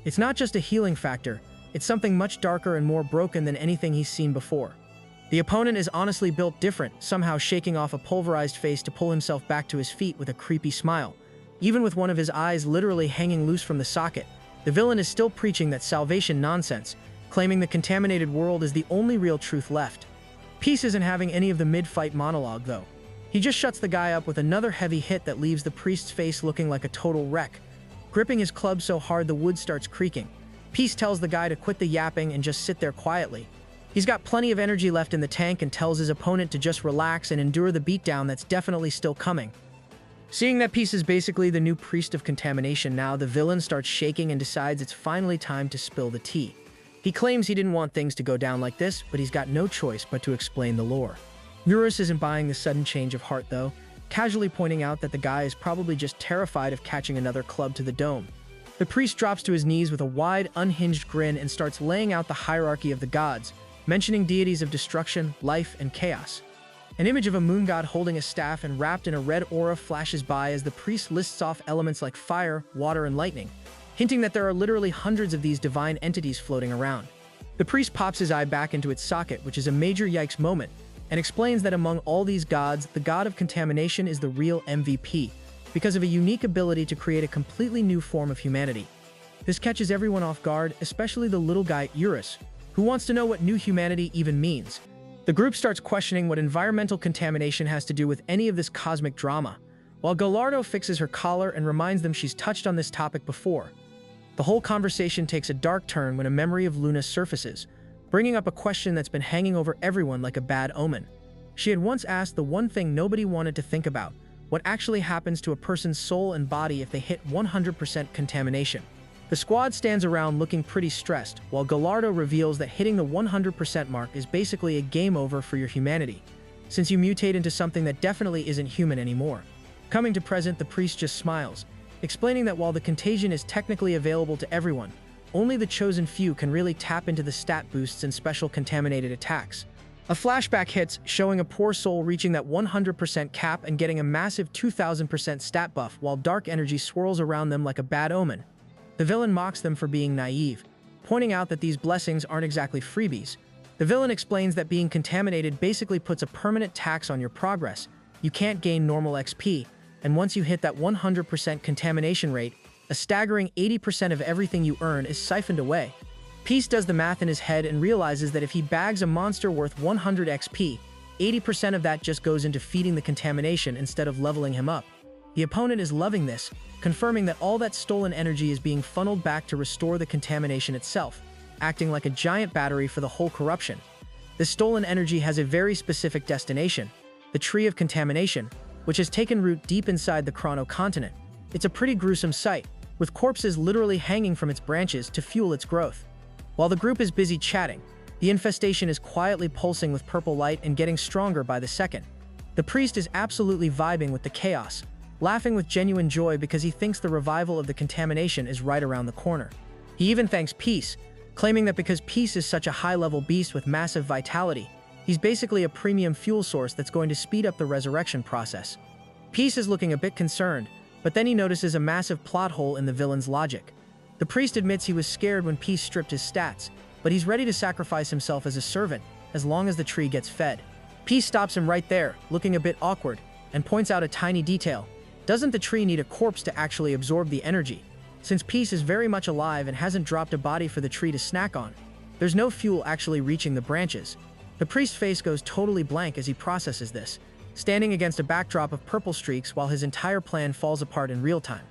It's not just a healing factor, it's something much darker and more broken than anything he's seen before. The opponent is honestly built different, somehow shaking off a pulverized face to pull himself back to his feet with a creepy smile. Even with one of his eyes literally hanging loose from the socket, the villain is still preaching that salvation nonsense, claiming the contaminated world is the only real truth left. Peace isn't having any of the mid-fight monologue, though. He just shuts the guy up with another heavy hit that leaves the priest's face looking like a total wreck. Gripping his club so hard the wood starts creaking, Peace tells the guy to quit the yapping and just sit there quietly. He's got plenty of energy left in the tank and tells his opponent to just relax and endure the beatdown that's definitely still coming. Seeing that Peace is basically the new priest of contamination now, the villain starts shaking and decides it's finally time to spill the tea. He claims he didn't want things to go down like this, but he's got no choice but to explain the lore. Eurus isn't buying the sudden change of heart though, casually pointing out that the guy is probably just terrified of catching another club to the dome. The priest drops to his knees with a wide, unhinged grin and starts laying out the hierarchy of the gods, mentioning deities of destruction, life, and chaos. An image of a moon god holding a staff and wrapped in a red aura flashes by as the priest lists off elements like fire, water, and lightning, hinting that there are literally hundreds of these divine entities floating around. The priest pops his eye back into its socket, which is a major yikes moment, and explains that among all these gods, the god of contamination is the real MVP, because of a unique ability to create a completely new form of humanity. This catches everyone off guard, especially the little guy Eurus, who wants to know what new humanity even means. The group starts questioning what environmental contamination has to do with any of this cosmic drama, while Gallardo fixes her collar and reminds them she's touched on this topic before. The whole conversation takes a dark turn when a memory of Luna surfaces, bringing up a question that's been hanging over everyone like a bad omen. She had once asked the one thing nobody wanted to think about: what actually happens to a person's soul and body if they hit 100% contamination. The squad stands around looking pretty stressed, while Gallardo reveals that hitting the 100% mark is basically a game over for your humanity, since you mutate into something that definitely isn't human anymore. Coming to present, the priest just smiles, explaining that while the contagion is technically available to everyone, only the chosen few can really tap into the stat boosts and special contaminated attacks. A flashback hits, showing a poor soul reaching that 100% cap and getting a massive 2000% stat buff while dark energy swirls around them like a bad omen. The villain mocks them for being naive, pointing out that these blessings aren't exactly freebies. The villain explains that being contaminated basically puts a permanent tax on your progress. You can't gain normal XP, and once you hit that 100% contamination rate, a staggering 80% of everything you earn is siphoned away. Peace does the math in his head and realizes that if he bags a monster worth 100 XP, 80% of that just goes into feeding the contamination instead of leveling him up. The opponent is loving this, confirming that all that stolen energy is being funneled back to restore the contamination itself, acting like a giant battery for the whole corruption. This stolen energy has a very specific destination, the Tree of Contamination, which has taken root deep inside the Chrono continent. It's a pretty gruesome sight, with corpses literally hanging from its branches to fuel its growth. While the group is busy chatting, the infestation is quietly pulsing with purple light and getting stronger by the second. The priest is absolutely vibing with the chaos, laughing with genuine joy because he thinks the revival of the contamination is right around the corner. He even thanks Peace, claiming that because Peace is such a high-level beast with massive vitality, he's basically a premium fuel source that's going to speed up the resurrection process. Peace is looking a bit concerned, but then he notices a massive plot hole in the villain's logic. The priest admits he was scared when Peace stripped his stats, but he's ready to sacrifice himself as a servant, as long as the tree gets fed. Peace stops him right there, looking a bit awkward, and points out a tiny detail. Doesn't the tree need a corpse to actually absorb the energy? Since Peace is very much alive and hasn't dropped a body for the tree to snack on, there's no fuel actually reaching the branches. The priest's face goes totally blank as he processes this, standing against a backdrop of purple streaks while his entire plan falls apart in real time.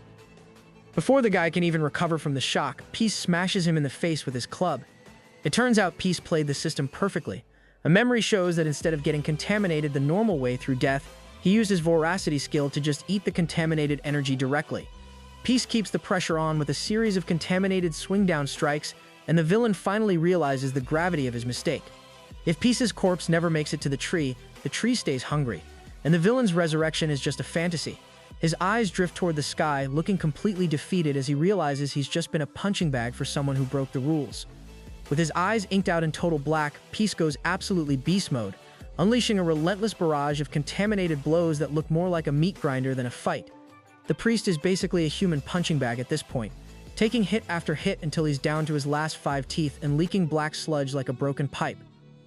Before the guy can even recover from the shock, Peace smashes him in the face with his club. It turns out Peace played the system perfectly. A memory shows that instead of getting contaminated the normal way through death, he used his voracity skill to just eat the contaminated energy directly. Peace keeps the pressure on with a series of contaminated swing-down strikes, and the villain finally realizes the gravity of his mistake. If Peace's corpse never makes it to the tree stays hungry, and the villain's resurrection is just a fantasy. His eyes drift toward the sky, looking completely defeated as he realizes he's just been a punching bag for someone who broke the rules. With his eyes inked out in total black, Peace goes absolutely beast mode, unleashing a relentless barrage of contaminated blows that look more like a meat grinder than a fight. The priest is basically a human punching bag at this point, taking hit after hit until he's down to his last 5 teeth and leaking black sludge like a broken pipe.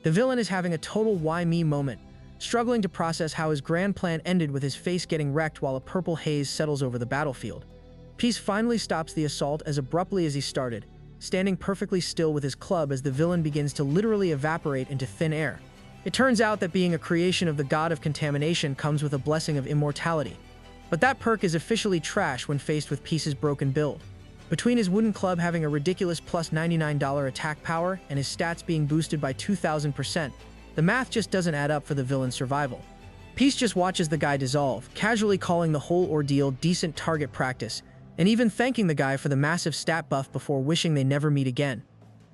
The villain is having a total why me moment, struggling to process how his grand plan ended with his face getting wrecked while a purple haze settles over the battlefield. Peace finally stops the assault as abruptly as he started, standing perfectly still with his club as the villain begins to literally evaporate into thin air. It turns out that being a creation of the god of contamination comes with a blessing of immortality. But that perk is officially trash when faced with Peace's broken build. Between his wooden club having a ridiculous plus $99 attack power and his stats being boosted by 2,000%, the math just doesn't add up for the villain's survival. Peace just watches the guy dissolve, casually calling the whole ordeal decent target practice, and even thanking the guy for the massive stat buff before wishing they never meet again.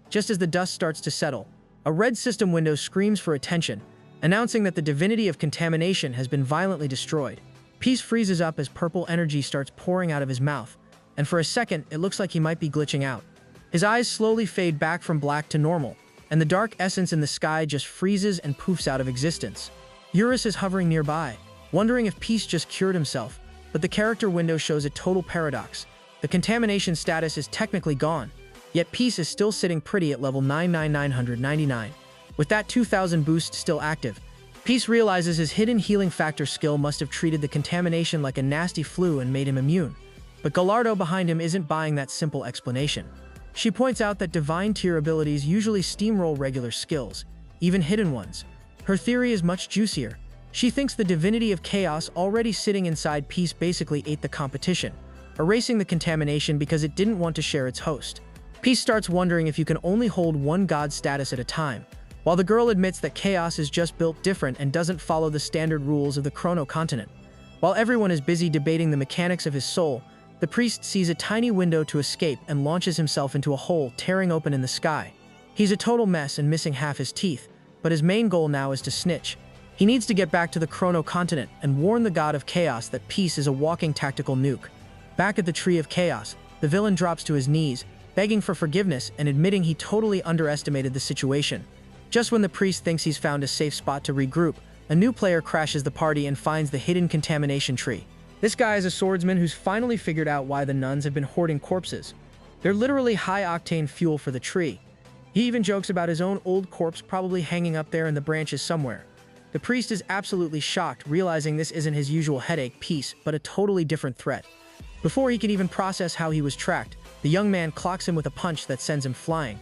Just as the dust starts to settle, a red system window screams for attention, announcing that the divinity of contamination has been violently destroyed. Peace freezes up as purple energy starts pouring out of his mouth, and for a second it looks like he might be glitching out. His eyes slowly fade back from black to normal, and the dark essence in the sky just freezes and poofs out of existence. Eurus is hovering nearby, wondering if Peace just cured himself, but the character window shows a total paradox. The contamination status is technically gone, yet Peace is still sitting pretty at level 99999. With that 2000 boost still active, Peace realizes his hidden healing factor skill must have treated the contamination like a nasty flu and made him immune. But Gallardo behind him isn't buying that simple explanation. She points out that divine tier abilities usually steamroll regular skills, even hidden ones. Her theory is much juicier. She thinks the divinity of chaos already sitting inside Peace basically ate the competition, erasing the contamination because it didn't want to share its host. Peace starts wondering if you can only hold one god status at a time, while the girl admits that chaos is just built different and doesn't follow the standard rules of the Chrono continent. While everyone is busy debating the mechanics of his soul, the priest sees a tiny window to escape and launches himself into a hole tearing open in the sky. He's a total mess and missing half his teeth, but his main goal now is to snitch. He needs to get back to the Chrono continent and warn the god of chaos that Peace is a walking tactical nuke. Back at the Tree of Chaos, the villain drops to his knees, begging for forgiveness and admitting he totally underestimated the situation. Just when the priest thinks he's found a safe spot to regroup, a new player crashes the party and finds the hidden contamination tree. This guy is a swordsman who's finally figured out why the nuns have been hoarding corpses. They're literally high-octane fuel for the tree. He even jokes about his own old corpse probably hanging up there in the branches somewhere. The priest is absolutely shocked, realizing this isn't his usual headache Peace, but a totally different threat. Before he can even process how he was tracked, the young man clocks him with a punch that sends him flying.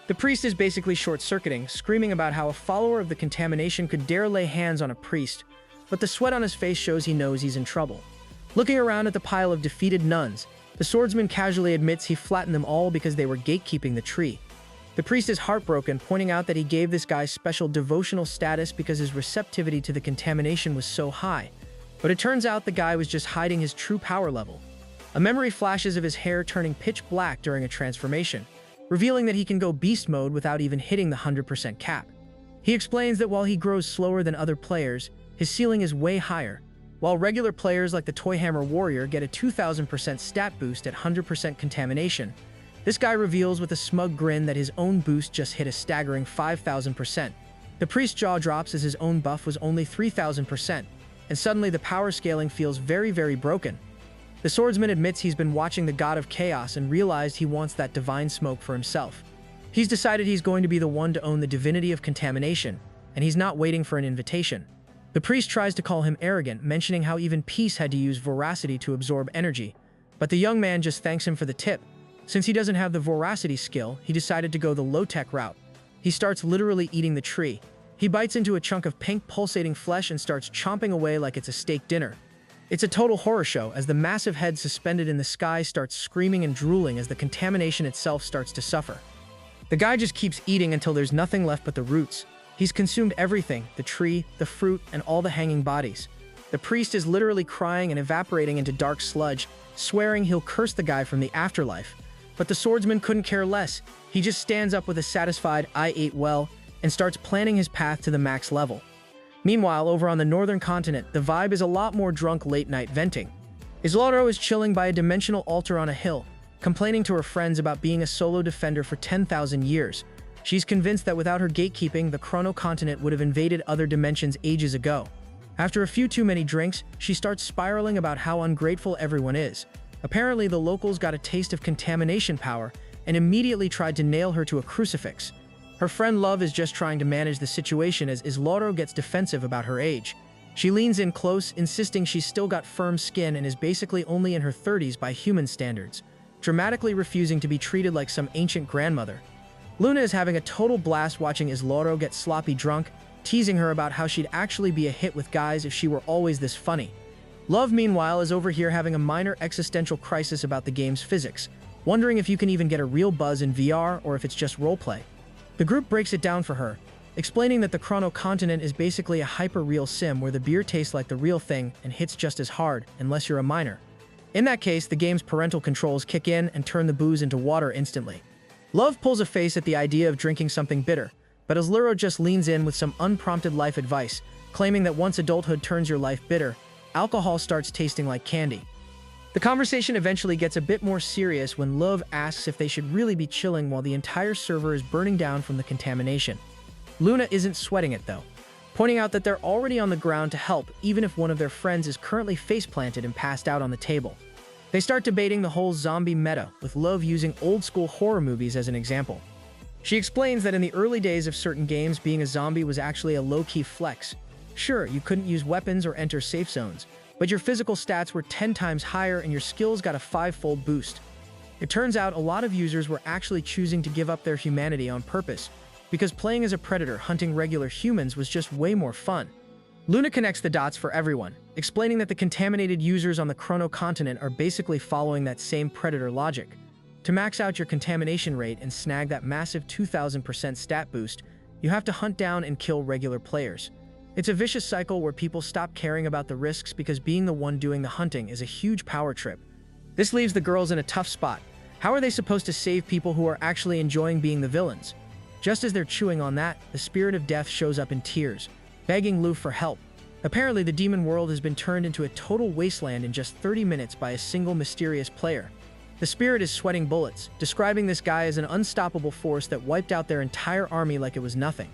The priest is basically short-circuiting, screaming about how a follower of the contamination could dare lay hands on a priest, but the sweat on his face shows he knows he's in trouble. Looking around at the pile of defeated nuns, the swordsman casually admits he flattened them all because they were gatekeeping the tree. The priest is heartbroken, pointing out that he gave this guy special devotional status because his receptivity to the contamination was so high. But it turns out the guy was just hiding his true power level. A memory flashes of his hair turning pitch black during a transformation, revealing that he can go beast mode without even hitting the 100% cap. He explains that while he grows slower than other players, his ceiling is way higher. While regular players like the Toy Hammer Warrior get a 2000% stat boost at 100% contamination, this guy reveals with a smug grin that his own boost just hit a staggering 5000%. The priest's jaw drops as his own buff was only 3000%, and suddenly the power scaling feels very broken. The swordsman admits he's been watching the God of Chaos and realized he wants that divine smoke for himself. He's decided he's going to be the one to own the divinity of contamination, and he's not waiting for an invitation. The priest tries to call him arrogant, mentioning how even peace had to use voracity to absorb energy, but the young man just thanks him for the tip. Since he doesn't have the voracity skill, he decided to go the low-tech route. He starts literally eating the tree. He bites into a chunk of pink pulsating flesh and starts chomping away like it's a steak dinner. It's a total horror show as the massive head suspended in the sky starts screaming and drooling as the contamination itself starts to suffer. The guy just keeps eating until there's nothing left but the roots. He's consumed everything, the tree, the fruit, and all the hanging bodies. The priest is literally crying and evaporating into dark sludge, swearing he'll curse the guy from the afterlife. But the swordsman couldn't care less. He just stands up with a satisfied "I ate well" and starts planning his path to the max level. Meanwhile, over on the northern continent, the vibe is a lot more drunk late-night venting. Isloro is chilling by a dimensional altar on a hill, complaining to her friends about being a solo defender for 10,000 years. She's convinced that without her gatekeeping, the Chrono continent would have invaded other dimensions ages ago. After a few too many drinks, she starts spiraling about how ungrateful everyone is. Apparently, the locals got a taste of contamination power and immediately tried to nail her to a crucifix. Her friend Love is just trying to manage the situation as Isloro gets defensive about her age. She leans in close, insisting she's still got firm skin and is basically only in her 30s by human standards, dramatically refusing to be treated like some ancient grandmother. Luna is having a total blast watching Isloro get sloppy drunk, teasing her about how she'd actually be a hit with guys if she were always this funny. Love, meanwhile, is over here having a minor existential crisis about the game's physics, wondering if you can even get a real buzz in VR or if it's just roleplay. The group breaks it down for her, explaining that the Chrono continent is basically a hyper-real sim where the beer tastes like the real thing and hits just as hard, unless you're a minor. In that case, the game's parental controls kick in and turn the booze into water instantly. Love pulls a face at the idea of drinking something bitter, but Isloro just leans in with some unprompted life advice, claiming that once adulthood turns your life bitter, alcohol starts tasting like candy. The conversation eventually gets a bit more serious when Love asks if they should really be chilling while the entire server is burning down from the contamination. Luna isn't sweating it though, pointing out that they're already on the ground to help even if one of their friends is currently face-planted and passed out on the table. They start debating the whole zombie meta, with Love using old-school horror movies as an example. She explains that in the early days of certain games, being a zombie was actually a low-key flex. Sure, you couldn't use weapons or enter safe zones, but your physical stats were 10 times higher and your skills got a 5-fold boost. It turns out a lot of users were actually choosing to give up their humanity on purpose, because playing as a predator hunting regular humans was just way more fun. Luna connects the dots for everyone, explaining that the contaminated users on the Chrono continent are basically following that same predator logic. To max out your contamination rate and snag that massive 2000% stat boost, you have to hunt down and kill regular players. It's a vicious cycle where people stop caring about the risks because being the one doing the hunting is a huge power trip. This leaves the girls in a tough spot. How are they supposed to save people who are actually enjoying being the villains? Just as they're chewing on that, the spirit of death shows up in tears, begging Lou for help. Apparently, the demon world has been turned into a total wasteland in just 30 minutes by a single mysterious player. The spirit is sweating bullets, describing this guy as an unstoppable force that wiped out their entire army like it was nothing.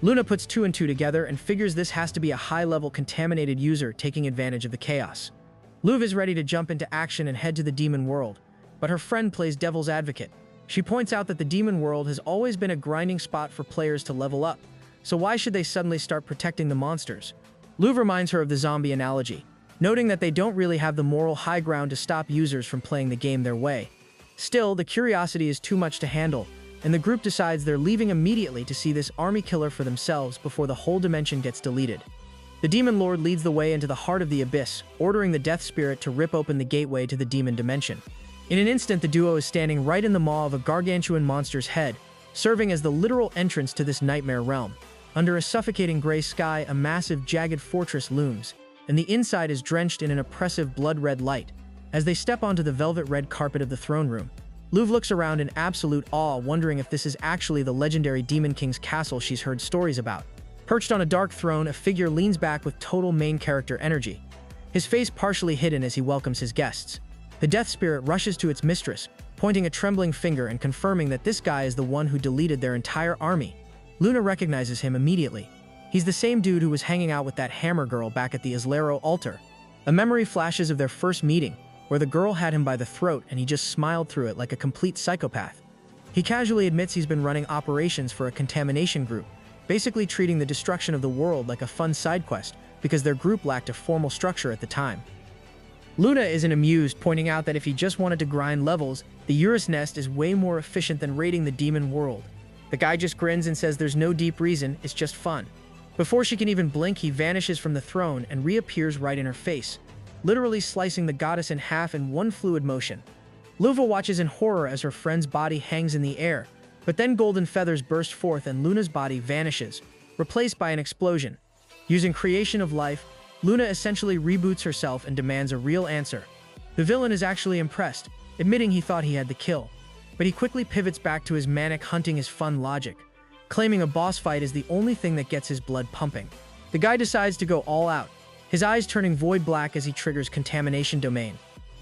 Luna puts 2 and 2 together and figures this has to be a high-level contaminated user taking advantage of the chaos. Luv is ready to jump into action and head to the demon world, but her friend plays devil's advocate. She points out that the demon world has always been a grinding spot for players to level up, so why should they suddenly start protecting the monsters? Luv reminds her of the zombie analogy, noting that they don't really have the moral high ground to stop users from playing the game their way. Still, the curiosity is too much to handle, and the group decides they're leaving immediately to see this army killer for themselves before the whole dimension gets deleted. The Demon Lord leads the way into the heart of the abyss, ordering the Death Spirit to rip open the gateway to the demon dimension. In an instant, the duo is standing right in the maw of a gargantuan monster's head, serving as the literal entrance to this nightmare realm. Under a suffocating gray sky, a massive, jagged fortress looms, and the inside is drenched in an oppressive blood-red light. As they step onto the velvet-red carpet of the throne room, Luv looks around in absolute awe, wondering if this is actually the legendary Demon King's castle she's heard stories about. Perched on a dark throne, a figure leans back with total main character energy, his face partially hidden as he welcomes his guests. The Death Spirit rushes to its mistress, pointing a trembling finger and confirming that this guy is the one who deleted their entire army. Luna recognizes him immediately. He's the same dude who was hanging out with that hammer girl back at the Islero altar. A memory flashes of their first meeting, where the girl had him by the throat and he just smiled through it like a complete psychopath. He casually admits he's been running operations for a contamination group, basically treating the destruction of the world like a fun side quest because their group lacked a formal structure at the time. Luna isn't amused, pointing out that if he just wanted to grind levels, the Eurus Nest is way more efficient than raiding the demon world. The guy just grins and says there's no deep reason, it's just fun. Before she can even blink, he vanishes from the throne and reappears right in her face, literally slicing the goddess in half in one fluid motion. Luva watches in horror as her friend's body hangs in the air, but then golden feathers burst forth and Luna's body vanishes, replaced by an explosion. Using creation of life, Luna essentially reboots herself and demands a real answer. The villain is actually impressed, admitting he thought he had the kill, but he quickly pivots back to his manic hunting is fun logic, claiming a boss fight is the only thing that gets his blood pumping. The guy decides to go all out, his eyes turning void black as he triggers Contamination Domain.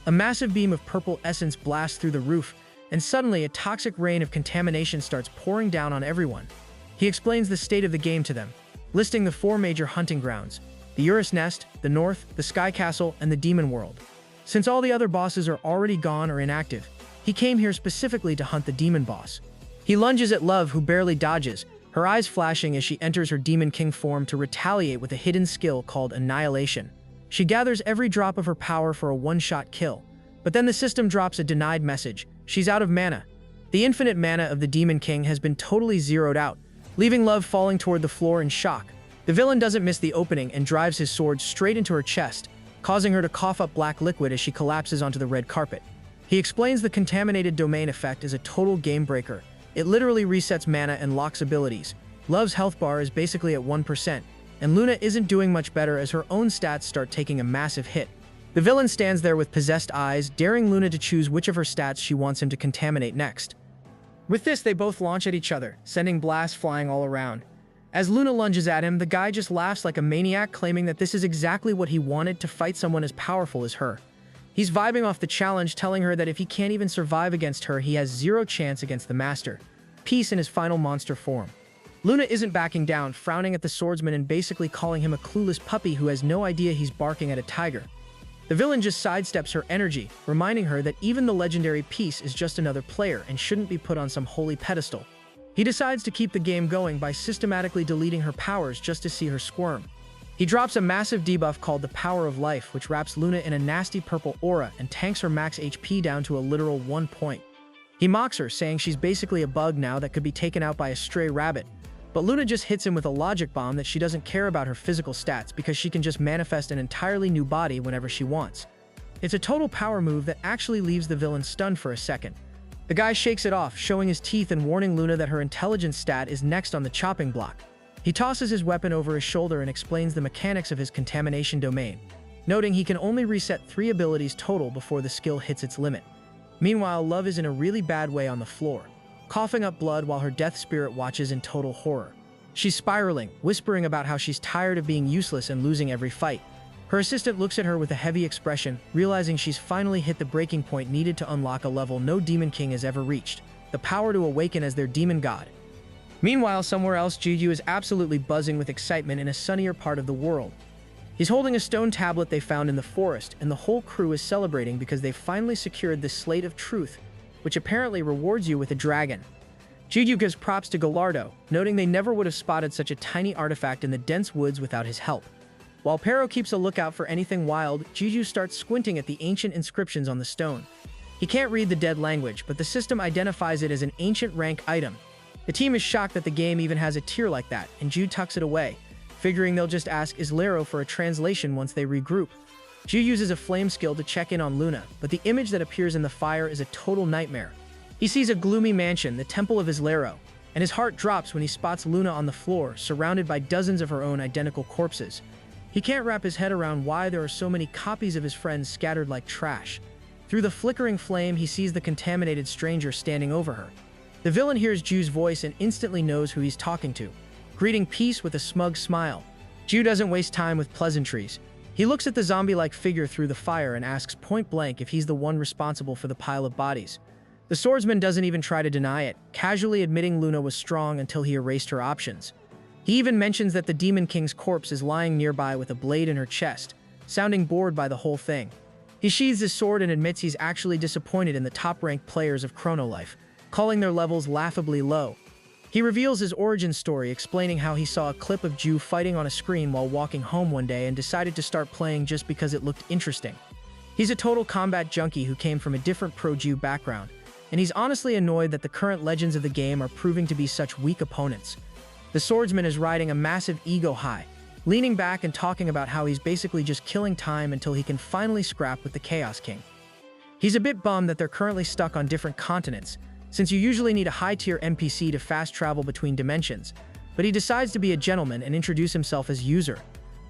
A massive beam of purple essence blasts through the roof, and suddenly a toxic rain of contamination starts pouring down on everyone. He explains the state of the game to them, listing the 4 major hunting grounds: the Eurus Nest, the North, the Sky Castle, and the Demon World. Since all the other bosses are already gone or inactive, he came here specifically to hunt the demon boss. He lunges at Love, who barely dodges, her eyes flashing as she enters her Demon King form to retaliate with a hidden skill called Annihilation. She gathers every drop of her power for a one-shot kill, but then the system drops a denied message. She's out of mana. The infinite mana of the Demon King has been totally zeroed out, leaving Love falling toward the floor in shock. The villain doesn't miss the opening and drives his sword straight into her chest, causing her to cough up black liquid as she collapses onto the red carpet. He explains the Contaminated Domain effect as a total game breaker. It literally resets mana and locks abilities. Love's health bar is basically at 1%, and Luna isn't doing much better as her own stats start taking a massive hit. The villain stands there with possessed eyes, daring Luna to choose which of her stats she wants him to contaminate next. With this, they both launch at each other, sending blasts flying all around. As Luna lunges at him, the guy just laughs like a maniac, claiming that this is exactly what he wanted, to fight someone as powerful as her. He's vibing off the challenge, telling her that if he can't even survive against her, he has zero chance against the Master, Peace in his final monster form. Luna isn't backing down, frowning at the swordsman and basically calling him a clueless puppy who has no idea he's barking at a tiger. The villain just sidesteps her energy, reminding her that even the legendary Peace is just another player and shouldn't be put on some holy pedestal. He decides to keep the game going by systematically deleting her powers just to see her squirm. He drops a massive debuff called the Power of Life, which wraps Luna in a nasty purple aura and tanks her max HP down to a literal 1 point. He mocks her, saying she's basically a bug now that could be taken out by a stray rabbit, but Luna just hits him with a logic bomb that she doesn't care about her physical stats because she can just manifest an entirely new body whenever she wants. It's a total power move that actually leaves the villain stunned for a second. The guy shakes it off, showing his teeth and warning Luna that her intelligence stat is next on the chopping block. He tosses his weapon over his shoulder and explains the mechanics of his Contamination Domain, noting he can only reset 3 abilities total before the skill hits its limit. Meanwhile, Love is in a really bad way on the floor, coughing up blood while her death spirit watches in total horror. She's spiraling, whispering about how she's tired of being useless and losing every fight. Her assistant looks at her with a heavy expression, realizing she's finally hit the breaking point needed to unlock a level no Demon King has ever reached, the power to awaken as their demon god. Meanwhile, somewhere else, Juju is absolutely buzzing with excitement in a sunnier part of the world. He's holding a stone tablet they found in the forest, and the whole crew is celebrating because they've finally secured the Slate of Truth, which apparently rewards you with a dragon. Juju gives props to Gallardo, noting they never would have spotted such a tiny artifact in the dense woods without his help. While Pero keeps a lookout for anything wild, Juju starts squinting at the ancient inscriptions on the stone. He can't read the dead language, but the system identifies it as an ancient rank item. The team is shocked that the game even has a tier like that, and Ju tucks it away, figuring they'll just ask Islero for a translation once they regroup. Ju uses a flame skill to check in on Luna, but the image that appears in the fire is a total nightmare. He sees a gloomy mansion, the Temple of Islero, and his heart drops when he spots Luna on the floor, surrounded by dozens of her own identical corpses. He can't wrap his head around why there are so many copies of his friends scattered like trash. Through the flickering flame, he sees the contaminated stranger standing over her. The villain hears Ju's voice and instantly knows who he's talking to, greeting peace with a smug smile. Ju doesn't waste time with pleasantries. He looks at the zombie-like figure through the fire and asks point-blank if he's the one responsible for the pile of bodies. The swordsman doesn't even try to deny it, casually admitting Luna was strong until he erased her options. He even mentions that the Demon King's corpse is lying nearby with a blade in her chest, sounding bored by the whole thing. He sheathes his sword and admits he's actually disappointed in the top-ranked players of Chrono Life, calling their levels laughably low. He reveals his origin story, explaining how he saw a clip of Ju fighting on a screen while walking home one day and decided to start playing just because it looked interesting. He's a total combat junkie who came from a different pro-Ju background, and he's honestly annoyed that the current legends of the game are proving to be such weak opponents. The swordsman is riding a massive ego high, leaning back and talking about how he's basically just killing time until he can finally scrap with the Chaos King. He's a bit bummed that they're currently stuck on different continents, since you usually need a high-tier NPC to fast travel between dimensions, but he decides to be a gentleman and introduce himself as User.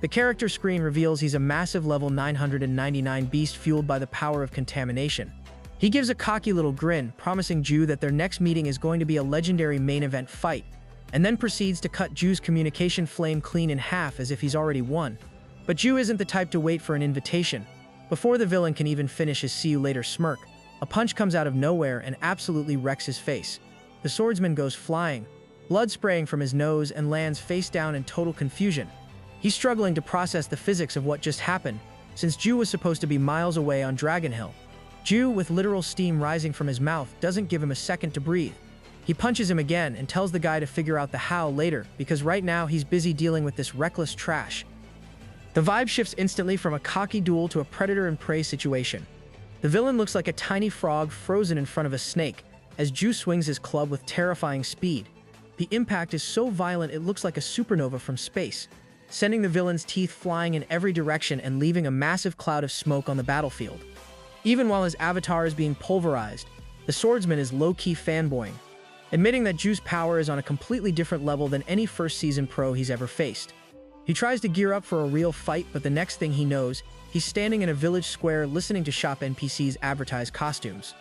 The character screen reveals he's a massive level 999 beast fueled by the power of contamination. He gives a cocky little grin, promising Ju that their next meeting is going to be a legendary main event fight, and then proceeds to cut Ju's communication flame clean in half as if he's already won. But Ju isn't the type to wait for an invitation. Before the villain can even finish his see you later smirk, a punch comes out of nowhere and absolutely wrecks his face. The swordsman goes flying, blood spraying from his nose, and lands face down in total confusion. He's struggling to process the physics of what just happened, since Ju was supposed to be miles away on Dragon Hill. Ju, with literal steam rising from his mouth, doesn't give him a second to breathe. He punches him again and tells the guy to figure out the how later, because right now he's busy dealing with this reckless trash. The vibe shifts instantly from a cocky duel to a predator and prey situation. The villain looks like a tiny frog frozen in front of a snake, as Ju swings his club with terrifying speed. The impact is so violent it looks like a supernova from space, sending the villain's teeth flying in every direction and leaving a massive cloud of smoke on the battlefield. Even while his avatar is being pulverized, the swordsman is low-key fanboying, admitting that Ju's power is on a completely different level than any first-season pro he's ever faced. He tries to gear up for a real fight, but the next thing he knows, he's standing in a village square listening to shop NPCs advertise costumes.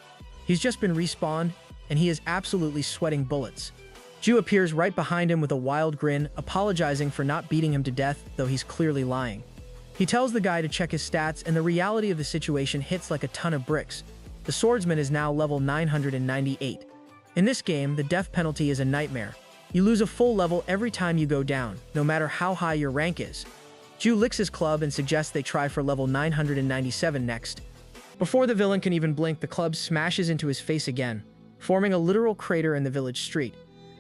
He's just been respawned, and he is absolutely sweating bullets. Ju appears right behind him with a wild grin, apologizing for not beating him to death, though he's clearly lying. He tells the guy to check his stats, and the reality of the situation hits like a ton of bricks. The swordsman is now level 998. In this game, the death penalty is a nightmare. You lose a full level every time you go down, no matter how high your rank is. Ju licks his club and suggests they try for level 997 next. Before the villain can even blink, the club smashes into his face again, forming a literal crater in the village street.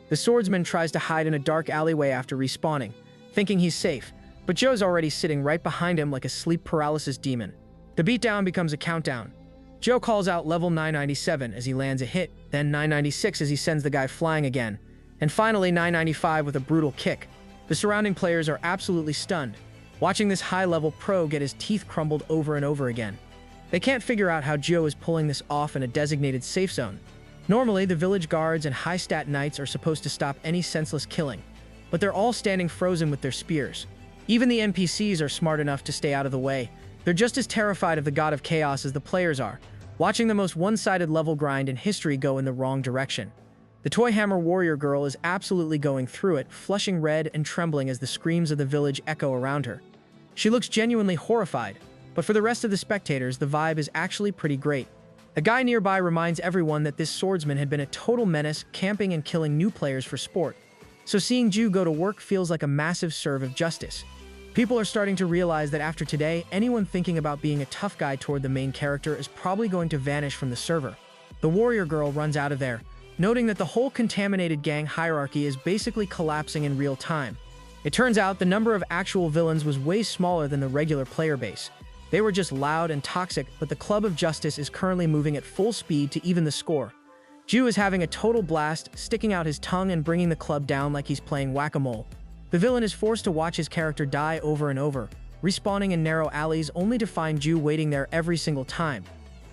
The swordsman tries to hide in a dark alleyway after respawning, thinking he's safe, but Joe's already sitting right behind him like a sleep paralysis demon. The beatdown becomes a countdown. Joe calls out level 997 as he lands a hit, then 996 as he sends the guy flying again, and finally 995 with a brutal kick. The surrounding players are absolutely stunned, watching this high-level pro get his teeth crumbled over and over again. They can't figure out how Joe is pulling this off in a designated safe zone. Normally, the village guards and high-stat knights are supposed to stop any senseless killing, but they're all standing frozen with their spears. Even the NPCs are smart enough to stay out of the way. They're just as terrified of the God of Chaos as the players are, watching the most one-sided level grind in history go in the wrong direction. The Toy Hammer Warrior Girl is absolutely going through it, flushing red and trembling as the screams of the village echo around her. She looks genuinely horrified, but for the rest of the spectators, the vibe is actually pretty great. A guy nearby reminds everyone that this swordsman had been a total menace, camping and killing new players for sport. So seeing Ju go to work feels like a massive serve of justice. People are starting to realize that after today, anyone thinking about being a tough guy toward the main character is probably going to vanish from the server. The warrior girl runs out of there, noting that the whole contaminated gang hierarchy is basically collapsing in real time. It turns out the number of actual villains was way smaller than the regular player base. They were just loud and toxic, but the Club of Justice is currently moving at full speed to even the score. Ju is having a total blast, sticking out his tongue and bringing the club down like he's playing whack-a-mole. The villain is forced to watch his character die over and over, respawning in narrow alleys only to find Ju waiting there every single time.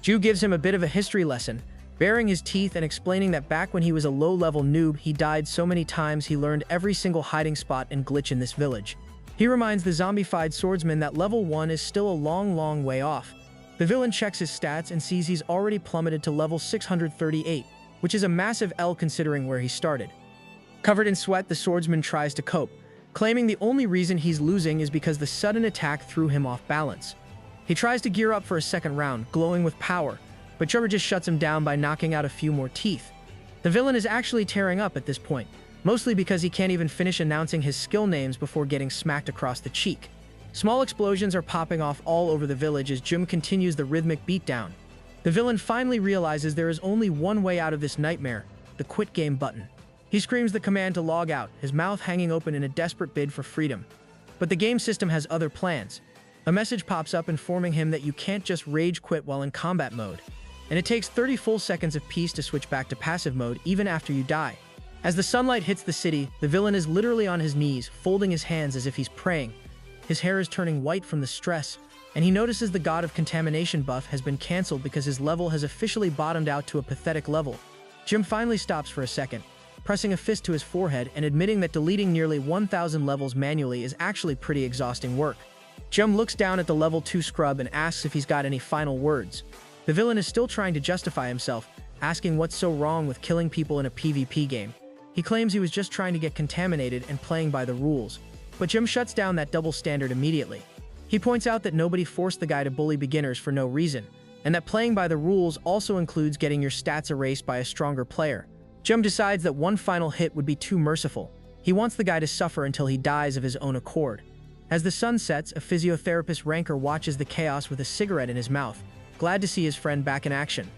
Ju gives him a bit of a history lesson, baring his teeth and explaining that back when he was a low-level noob, he died so many times he learned every single hiding spot and glitch in this village. He reminds the zombified swordsman that level 1 is still a long way off. The villain checks his stats and sees he's already plummeted to level 638, which is a massive L considering where he started. Covered in sweat, the swordsman tries to cope, claiming the only reason he's losing is because the sudden attack threw him off balance. He tries to gear up for a second round, glowing with power, but Jumper just shuts him down by knocking out a few more teeth. The villain is actually tearing up at this point, mostly because he can't even finish announcing his skill names before getting smacked across the cheek. Small explosions are popping off all over the village as Jim continues the rhythmic beatdown. The villain finally realizes there is only one way out of this nightmare, the quit game button. He screams the command to log out, his mouth hanging open in a desperate bid for freedom. But the game system has other plans. A message pops up informing him that you can't just rage quit while in combat mode, and it takes 30 full seconds of peace to switch back to passive mode even after you die. As the sunlight hits the city, the villain is literally on his knees, folding his hands as if he's praying. His hair is turning white from the stress, and he notices the God of Contamination buff has been cancelled because his level has officially bottomed out to a pathetic level. Jim finally stops for a second, pressing a fist to his forehead and admitting that deleting nearly 1,000 levels manually is actually pretty exhausting work. Jim looks down at the level 2 scrub and asks if he's got any final words. The villain is still trying to justify himself, asking what's so wrong with killing people in a PvP game. He claims he was just trying to get contaminated and playing by the rules, but Jim shuts down that double standard immediately. He points out that nobody forced the guy to bully beginners for no reason, and that playing by the rules also includes getting your stats erased by a stronger player. Jim decides that one final hit would be too merciful. He wants the guy to suffer until he dies of his own accord. As the sun sets, a physiotherapist ranker watches the chaos with a cigarette in his mouth, glad to see his friend back in action.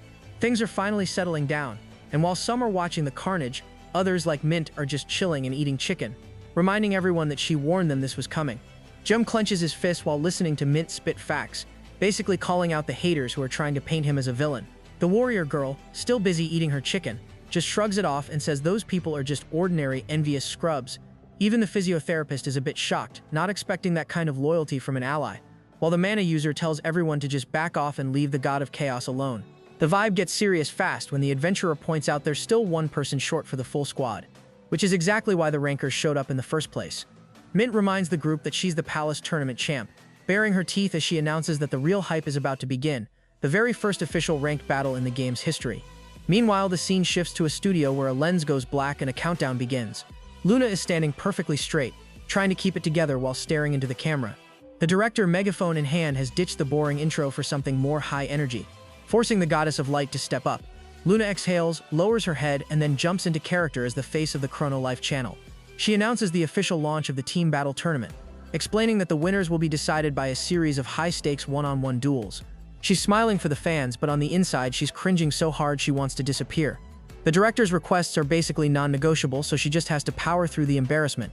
Things are finally settling down, and while some are watching the carnage, others like Mint are just chilling and eating chicken, reminding everyone that she warned them this was coming. Jim clenches his fist while listening to Mint spit facts, basically calling out the haters who are trying to paint him as a villain. The warrior girl, still busy eating her chicken, just shrugs it off and says those people are just ordinary, envious scrubs. Even the physiotherapist is a bit shocked, not expecting that kind of loyalty from an ally, while the mana user tells everyone to just back off and leave the God of Chaos alone. The vibe gets serious fast when the adventurer points out there's still one person short for the full squad, which is exactly why the rankers showed up in the first place. Mint reminds the group that she's the Palace Tournament champ, baring her teeth as she announces that the real hype is about to begin, the very first official ranked battle in the game's history. Meanwhile, the scene shifts to a studio where a lens goes black and a countdown begins. Luna is standing perfectly straight, trying to keep it together while staring into the camera. The director, megaphone in hand, has ditched the boring intro for something more high energy, forcing the goddess of light to step up. Luna exhales, lowers her head, and then jumps into character as the face of the Chrono Life channel. She announces the official launch of the Team Battle Tournament, explaining that the winners will be decided by a series of high-stakes one-on-one duels. She's smiling for the fans, but on the inside she's cringing so hard she wants to disappear. The director's requests are basically non-negotiable, so she just has to power through the embarrassment.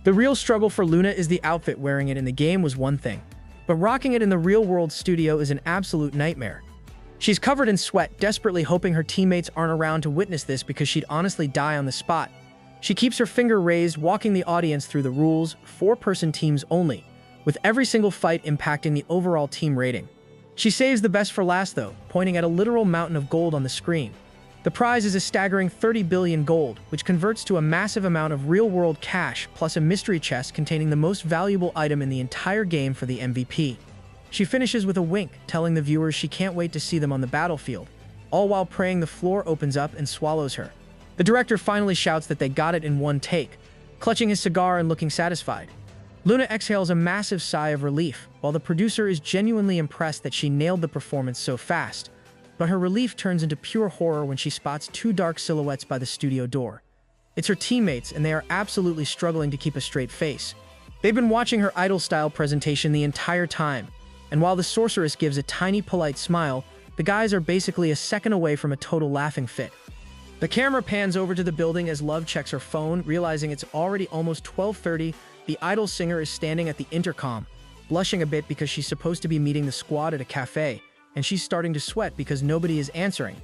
The real struggle for Luna is the outfit. Wearing it in the game was one thing, but rocking it in the real-world studio is an absolute nightmare. She's covered in sweat, desperately hoping her teammates aren't around to witness this because she'd honestly die on the spot. She keeps her finger raised, walking the audience through the rules, 4-person teams only, with every single fight impacting the overall team rating. She saves the best for last though, pointing at a literal mountain of gold on the screen. The prize is a staggering 30 billion gold, which converts to a massive amount of real-world cash, plus a mystery chest containing the most valuable item in the entire game for the MVP. She finishes with a wink, telling the viewers she can't wait to see them on the battlefield, all while praying the floor opens up and swallows her. The director finally shouts that they got it in one take, clutching his cigar and looking satisfied. Luna exhales a massive sigh of relief, while the producer is genuinely impressed that she nailed the performance so fast. But her relief turns into pure horror when she spots 2 dark silhouettes by the studio door. It's her teammates, and they are absolutely struggling to keep a straight face. They've been watching her idol-style presentation the entire time, and while the sorceress gives a tiny polite smile, the guys are basically a second away from a total laughing fit. The camera pans over to the building as Love checks her phone, realizing it's already almost 12:30. The idol singer is standing at the intercom, blushing a bit because she's supposed to be meeting the squad at a cafe, and she's starting to sweat because nobody is answering.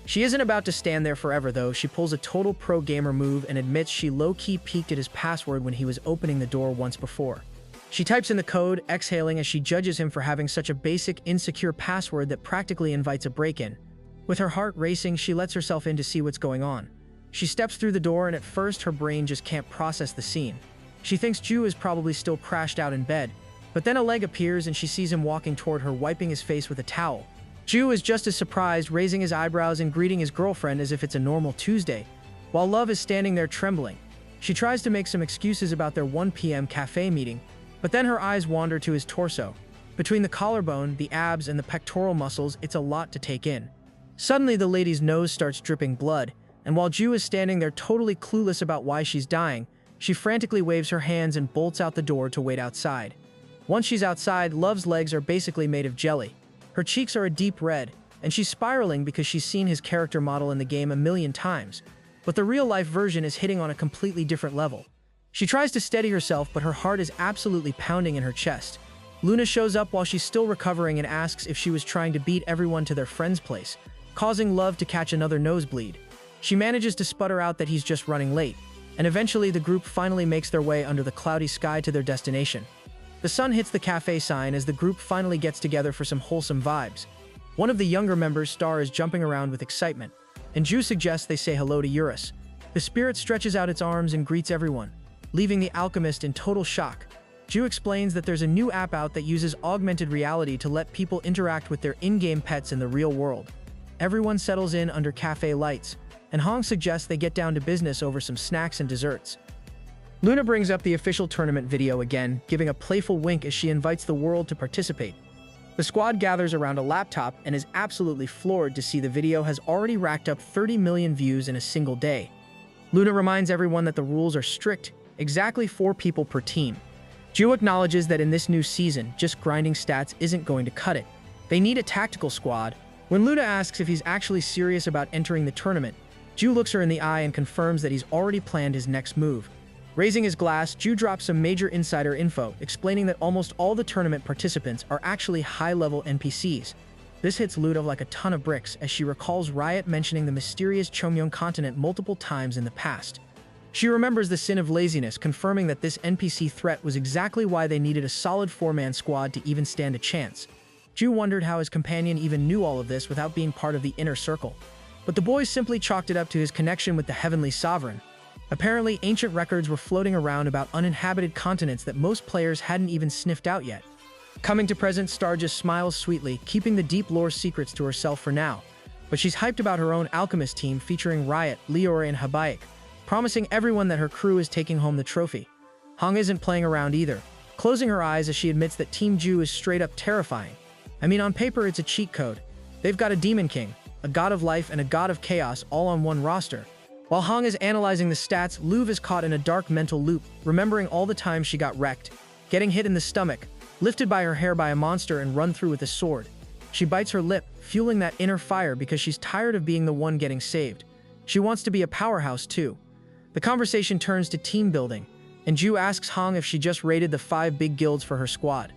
She isn't about to stand there forever though. She pulls a total pro gamer move and admits she low-key peeked at his password when he was opening the door once before. She types in the code, exhaling as she judges him for having such a basic, insecure password that practically invites a break-in. With her heart racing, she lets herself in to see what's going on. She steps through the door and at first her brain just can't process the scene. She thinks Ju is probably still crashed out in bed, but then a leg appears and she sees him walking toward her, wiping his face with a towel. Ju is just as surprised, raising his eyebrows and greeting his girlfriend as if it's a normal Tuesday, while Love is standing there trembling. She tries to make some excuses about their 1 p.m. cafe meeting, but then her eyes wander to his torso. Between the collarbone, the abs, and the pectoral muscles, it's a lot to take in. Suddenly, the lady's nose starts dripping blood, and while Ju is standing there totally clueless about why she's dying, she frantically waves her hands and bolts out the door to wait outside. Once she's outside, Love's legs are basically made of jelly. Her cheeks are a deep red, and she's spiraling because she's seen his character model in the game a million times, but the real-life version is hitting on a completely different level. She tries to steady herself, but her heart is absolutely pounding in her chest. Luna shows up while she's still recovering and asks if she was trying to beat everyone to their friend's place, causing Love to catch another nosebleed. She manages to sputter out that he's just running late, and eventually the group finally makes their way under the cloudy sky to their destination. The sun hits the cafe sign as the group finally gets together for some wholesome vibes. One of the younger members, Star, is jumping around with excitement, and Ju suggests they say hello to Eurus. The spirit stretches out its arms and greets everyone, leaving the alchemist in total shock. Ju explains that there's a new app out that uses augmented reality to let people interact with their in-game pets in the real world. Everyone settles in under cafe lights, and Hong suggests they get down to business over some snacks and desserts. Luna brings up the official tournament video again, giving a playful wink as she invites the world to participate. The squad gathers around a laptop and is absolutely floored to see the video has already racked up 30 million views in a single day. Luna reminds everyone that the rules are strict, exactly 4 people per team. Ju acknowledges that in this new season, just grinding stats isn't going to cut it. They need a tactical squad. When Luna asks if he's actually serious about entering the tournament, Ju looks her in the eye and confirms that he's already planned his next move. Raising his glass, Ju drops some major insider info, explaining that almost all the tournament participants are actually high-level NPCs. This hits Luna like a ton of bricks as she recalls Riot mentioning the mysterious Chomyeong continent multiple times in the past. She remembers the sin of laziness, confirming that this NPC threat was exactly why they needed a solid 4-man squad to even stand a chance. Ju wondered how his companion even knew all of this without being part of the inner circle. But the boys simply chalked it up to his connection with the Heavenly Sovereign. Apparently, ancient records were floating around about uninhabited continents that most players hadn't even sniffed out yet. Coming to present, Star just smiles sweetly, keeping the deep lore secrets to herself for now. But she's hyped about her own alchemist team featuring Riot, Leore, and Habaik, promising everyone that her crew is taking home the trophy. Hong isn't playing around either, closing her eyes as she admits that Team Ju is straight up terrifying. I mean, on paper it's a cheat code. They've got a Demon King, a God of Life, and a God of Chaos all on one roster. While Hong is analyzing the stats, Luv is caught in a dark mental loop, remembering all the times she got wrecked, getting hit in the stomach, lifted by her hair by a monster, and run through with a sword. She bites her lip, fueling that inner fire because she's tired of being the one getting saved. She wants to be a powerhouse too. The conversation turns to team building, and Ju asks Hong if she just raided the 5 big guilds for her squad.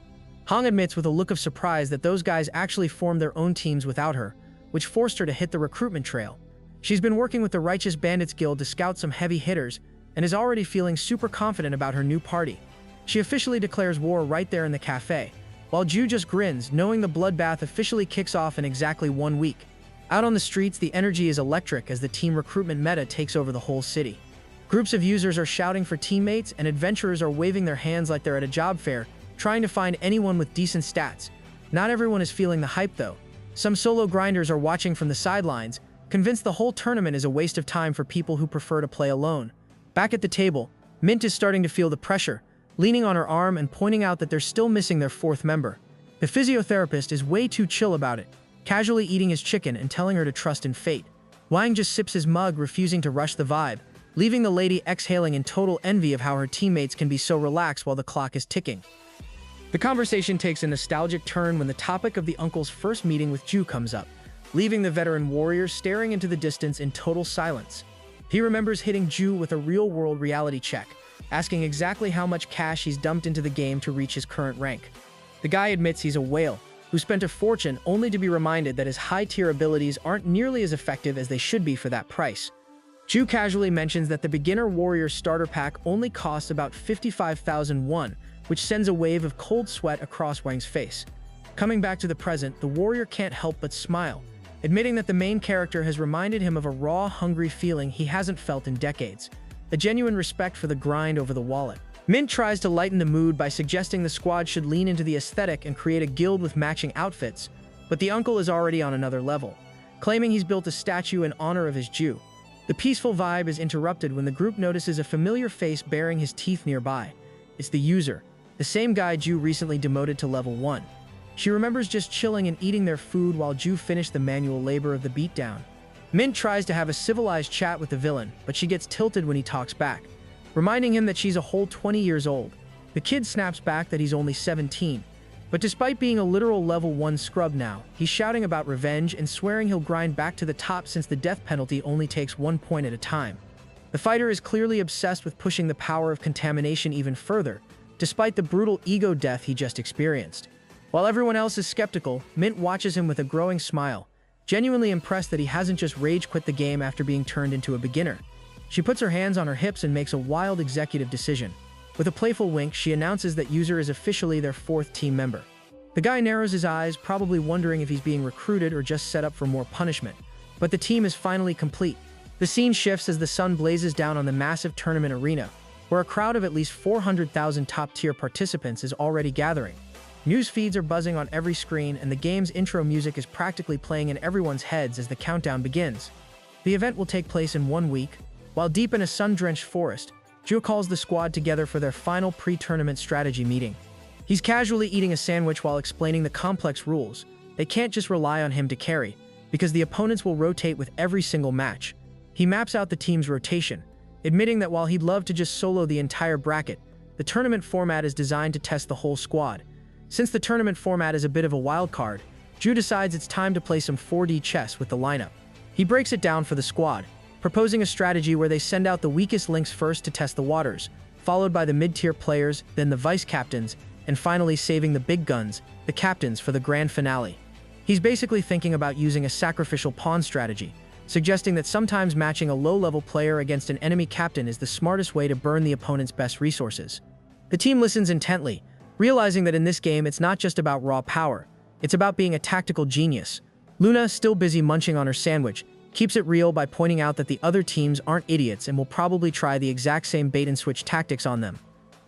Hong admits with a look of surprise that those guys actually formed their own teams without her, which forced her to hit the recruitment trail. She's been working with the Righteous Bandits Guild to scout some heavy hitters and is already feeling super confident about her new party. She officially declares war right there in the cafe, while Ju just grins, knowing the bloodbath officially kicks off in exactly 1 week. Out on the streets, the energy is electric as the team recruitment meta takes over the whole city. Groups of users are shouting for teammates, and adventurers are waving their hands like they're at a job fair, trying to find anyone with decent stats. Not everyone is feeling the hype though. Some solo grinders are watching from the sidelines, convinced the whole tournament is a waste of time for people who prefer to play alone. Back at the table, Mint is starting to feel the pressure, leaning on her arm and pointing out that they're still missing their 4th member. The physiotherapist is way too chill about it, casually eating his chicken and telling her to trust in fate. Wang just sips his mug, refusing to rush the vibe, leaving the lady exhaling in total envy of how her teammates can be so relaxed while the clock is ticking. The conversation takes a nostalgic turn when the topic of the uncle's first meeting with Ju comes up, leaving the veteran warrior staring into the distance in total silence. He remembers hitting Ju with a real-world reality check, asking exactly how much cash he's dumped into the game to reach his current rank. The guy admits he's a whale, who spent a fortune only to be reminded that his high-tier abilities aren't nearly as effective as they should be for that price. Ju casually mentions that the beginner warrior starter pack only costs about 55,000 won, which sends a wave of cold sweat across Wang's face. Coming back to the present, the warrior can't help but smile, admitting that the main character has reminded him of a raw, hungry feeling he hasn't felt in decades, a genuine respect for the grind over the wallet. Mint tries to lighten the mood by suggesting the squad should lean into the aesthetic and create a guild with matching outfits, but the uncle is already on another level, claiming he's built a statue in honor of his Jew. The peaceful vibe is interrupted when the group notices a familiar face baring his teeth nearby. It's the user, the same guy Ju recently demoted to level 1. She remembers just chilling and eating their food while Ju finished the manual labor of the beatdown. Mint tries to have a civilized chat with the villain, but she gets tilted when he talks back, reminding him that she's a whole 20 years old. The kid snaps back that he's only 17, but despite being a literal level 1 scrub now, he's shouting about revenge and swearing he'll grind back to the top since the death penalty only takes 1 point at a time. The fighter is clearly obsessed with pushing the power of contamination even further, despite the brutal ego death he just experienced. While everyone else is skeptical, Mint watches him with a growing smile, genuinely impressed that he hasn't just rage quit the game after being turned into a beginner. She puts her hands on her hips and makes a wild executive decision. With a playful wink, she announces that User is officially their 4th team member. The guy narrows his eyes, probably wondering if he's being recruited or just set up for more punishment. But the team is finally complete. The scene shifts as the sun blazes down on the massive tournament arena, where a crowd of at least 400,000 top-tier participants is already gathering. News feeds are buzzing on every screen, and the game's intro music is practically playing in everyone's heads as the countdown begins. The event will take place in 1 week. While deep in a sun-drenched forest, Ju calls the squad together for their final pre-tournament strategy meeting. He's casually eating a sandwich while explaining the complex rules. They can't just rely on him to carry, because the opponents will rotate with every single match. He maps out the team's rotation, admitting that while he'd love to just solo the entire bracket, the tournament format is designed to test the whole squad. Since the tournament format is a bit of a wild card, Ju decides it's time to play some 4D chess with the lineup. He breaks it down for the squad, proposing a strategy where they send out the weakest links first to test the waters, followed by the mid-tier players, then the vice-captains, and finally saving the big guns, the captains, for the grand finale. He's basically thinking about using a sacrificial pawn strategy, suggesting that sometimes matching a low-level player against an enemy captain is the smartest way to burn the opponent's best resources. The team listens intently, realizing that in this game it's not just about raw power, it's about being a tactical genius. Luna, still busy munching on her sandwich, keeps it real by pointing out that the other teams aren't idiots and will probably try the exact same bait-and-switch tactics on them.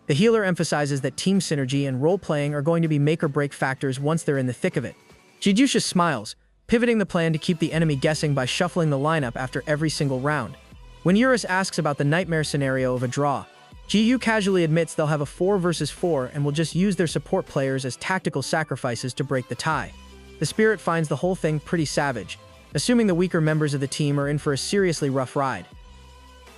The healer emphasizes that team synergy and role-playing are going to be make-or-break factors once they're in the thick of it. Jidusha smiles, pivoting the plan to keep the enemy guessing by shuffling the lineup after every single round. When Eurus asks about the nightmare scenario of a draw, GU casually admits they'll have a 4 versus 4 and will just use their support players as tactical sacrifices to break the tie. The Spirit finds the whole thing pretty savage, assuming the weaker members of the team are in for a seriously rough ride.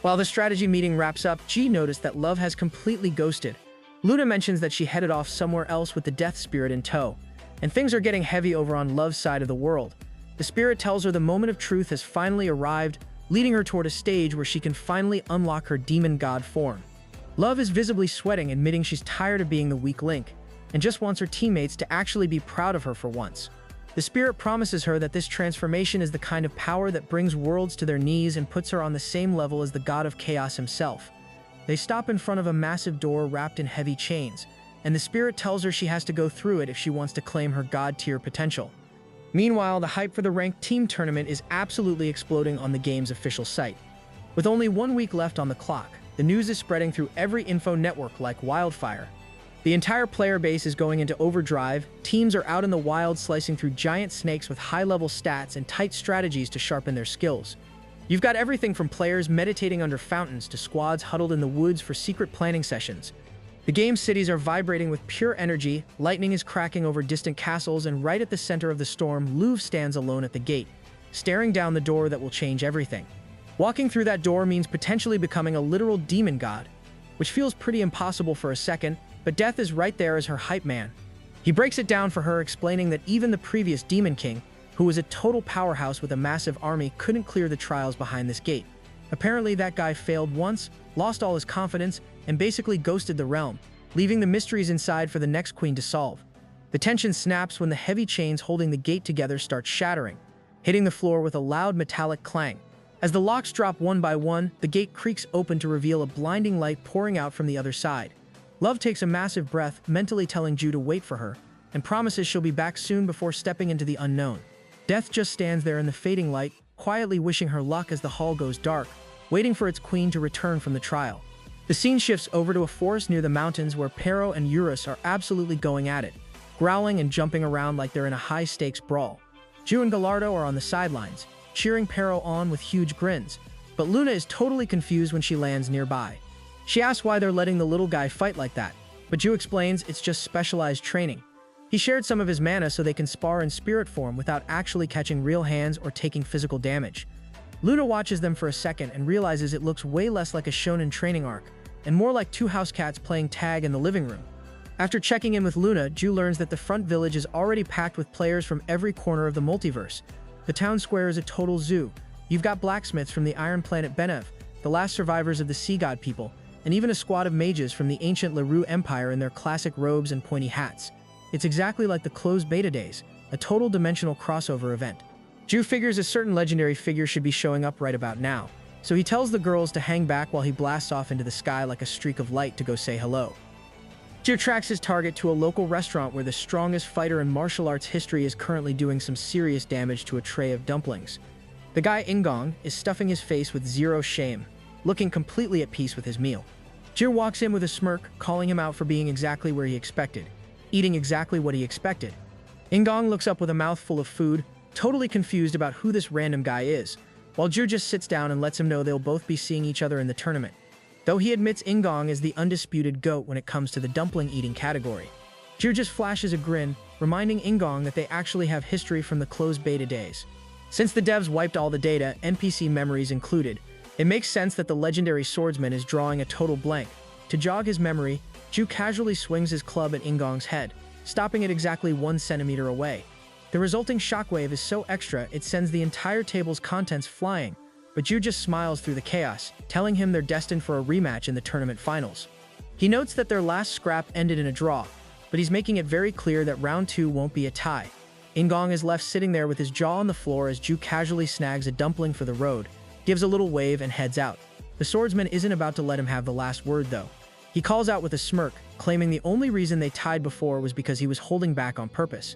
While the strategy meeting wraps up, G noticed that Love has completely ghosted. Luna mentions that she headed off somewhere else with the Death Spirit in tow, and things are getting heavy over on Love's side of the world. The Spirit tells her the moment of truth has finally arrived, leading her toward a stage where she can finally unlock her demon god form. Love is visibly sweating, admitting she's tired of being the weak link, and just wants her teammates to actually be proud of her for once. The Spirit promises her that this transformation is the kind of power that brings worlds to their knees and puts her on the same level as the god of chaos himself. They stop in front of a massive door wrapped in heavy chains, and the Spirit tells her she has to go through it if she wants to claim her god-tier potential. Meanwhile, the hype for the ranked team tournament is absolutely exploding on the game's official site. With only 1 week left on the clock, the news is spreading through every info network like wildfire. The entire player base is going into overdrive, teams are out in the wild slicing through giant snakes with high-level stats and tight strategies to sharpen their skills. You've got everything from players meditating under fountains to squads huddled in the woods for secret planning sessions. The game's cities are vibrating with pure energy, lightning is cracking over distant castles, and right at the center of the storm, Louvre stands alone at the gate, staring down the door that will change everything. Walking through that door means potentially becoming a literal demon god, which feels pretty impossible for a second, but Death is right there as her hype man. He breaks it down for her, explaining that even the previous Demon King, who was a total powerhouse with a massive army, couldn't clear the trials behind this gate. Apparently that guy failed once, lost all his confidence, and basically ghosted the realm, leaving the mysteries inside for the next queen to solve. The tension snaps when the heavy chains holding the gate together start shattering, hitting the floor with a loud metallic clang. As the locks drop one by one, the gate creaks open to reveal a blinding light pouring out from the other side. Love takes a massive breath, mentally telling Ju to wait for her, and promises she'll be back soon before stepping into the unknown. Death just stands there in the fading light, quietly wishing her luck as the hall goes dark, waiting for its queen to return from the trial. The scene shifts over to a forest near the mountains where Pero and Eurus are absolutely going at it, growling and jumping around like they're in a high-stakes brawl. Ju and Gallardo are on the sidelines, cheering Pero on with huge grins, but Luna is totally confused when she lands nearby. She asks why they're letting the little guy fight like that, but Ju explains it's just specialized training. He shared some of his mana so they can spar in spirit form without actually catching real hands or taking physical damage. Luna watches them for a second and realizes it looks way less like a shonen training arc, and more like two house cats playing tag in the living room. After checking in with Luna, Ju learns that the front village is already packed with players from every corner of the multiverse. The town square is a total zoo. You've got blacksmiths from the Iron Planet Benev, the last survivors of the Sea God people, and even a squad of mages from the ancient Leroux Empire in their classic robes and pointy hats. It's exactly like the closed beta days, a total dimensional crossover event. Ju figures a certain legendary figure should be showing up right about now, so he tells the girls to hang back while he blasts off into the sky like a streak of light to go say hello. Ju tracks his target to a local restaurant where the strongest fighter in martial arts history is currently doing some serious damage to a tray of dumplings. The guy Ingong is stuffing his face with zero shame, looking completely at peace with his meal. Ju walks in with a smirk, calling him out for being exactly where he expected, eating exactly what he expected. Ingong looks up with a mouthful of food, totally confused about who this random guy is, while Ju just sits down and lets him know they'll both be seeing each other in the tournament. Though he admits Ingong is the undisputed GOAT when it comes to the dumpling-eating category. Ju just flashes a grin, reminding Ingong that they actually have history from the closed beta days. Since the devs wiped all the data, NPC memories included, it makes sense that the legendary swordsman is drawing a total blank. To jog his memory, Ju casually swings his club at Ingong's head, stopping it exactly 1 centimeter away. The resulting shockwave is so extra it sends the entire table's contents flying, but Ju just smiles through the chaos, telling him they're destined for a rematch in the tournament finals. He notes that their last scrap ended in a draw, but he's making it very clear that round 2 won't be a tie. Ingong is left sitting there with his jaw on the floor as Ju casually snags a dumpling for the road, gives a little wave and heads out. The swordsman isn't about to let him have the last word though. He calls out with a smirk, claiming the only reason they tied before was because he was holding back on purpose.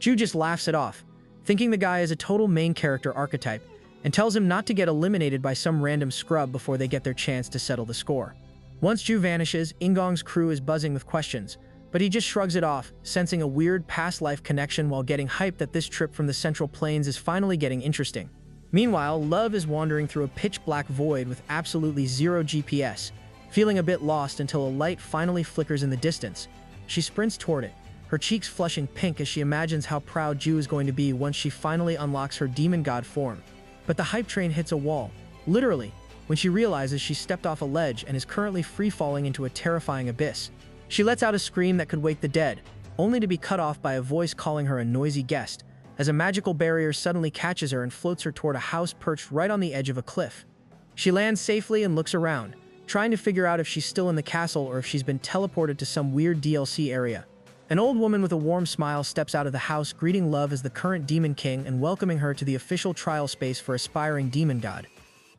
Ju just laughs it off, thinking the guy is a total main character archetype, and tells him not to get eliminated by some random scrub before they get their chance to settle the score. Once Ju vanishes, Ingong's crew is buzzing with questions, but he just shrugs it off, sensing a weird past-life connection while getting hyped that this trip from the Central Plains is finally getting interesting. Meanwhile, Love is wandering through a pitch-black void with absolutely zero GPS, feeling a bit lost until a light finally flickers in the distance. She sprints toward it, her cheeks flushing pink as she imagines how proud Ju is going to be once she finally unlocks her demon god form. But the hype train hits a wall, literally, when she realizes she stepped off a ledge and is currently free-falling into a terrifying abyss. She lets out a scream that could wake the dead, only to be cut off by a voice calling her a noisy guest, as a magical barrier suddenly catches her and floats her toward a house perched right on the edge of a cliff. She lands safely and looks around, trying to figure out if she's still in the castle or if she's been teleported to some weird DLC area. An old woman with a warm smile steps out of the house, greeting Love as the current Demon King and welcoming her to the official trial space for aspiring demon god.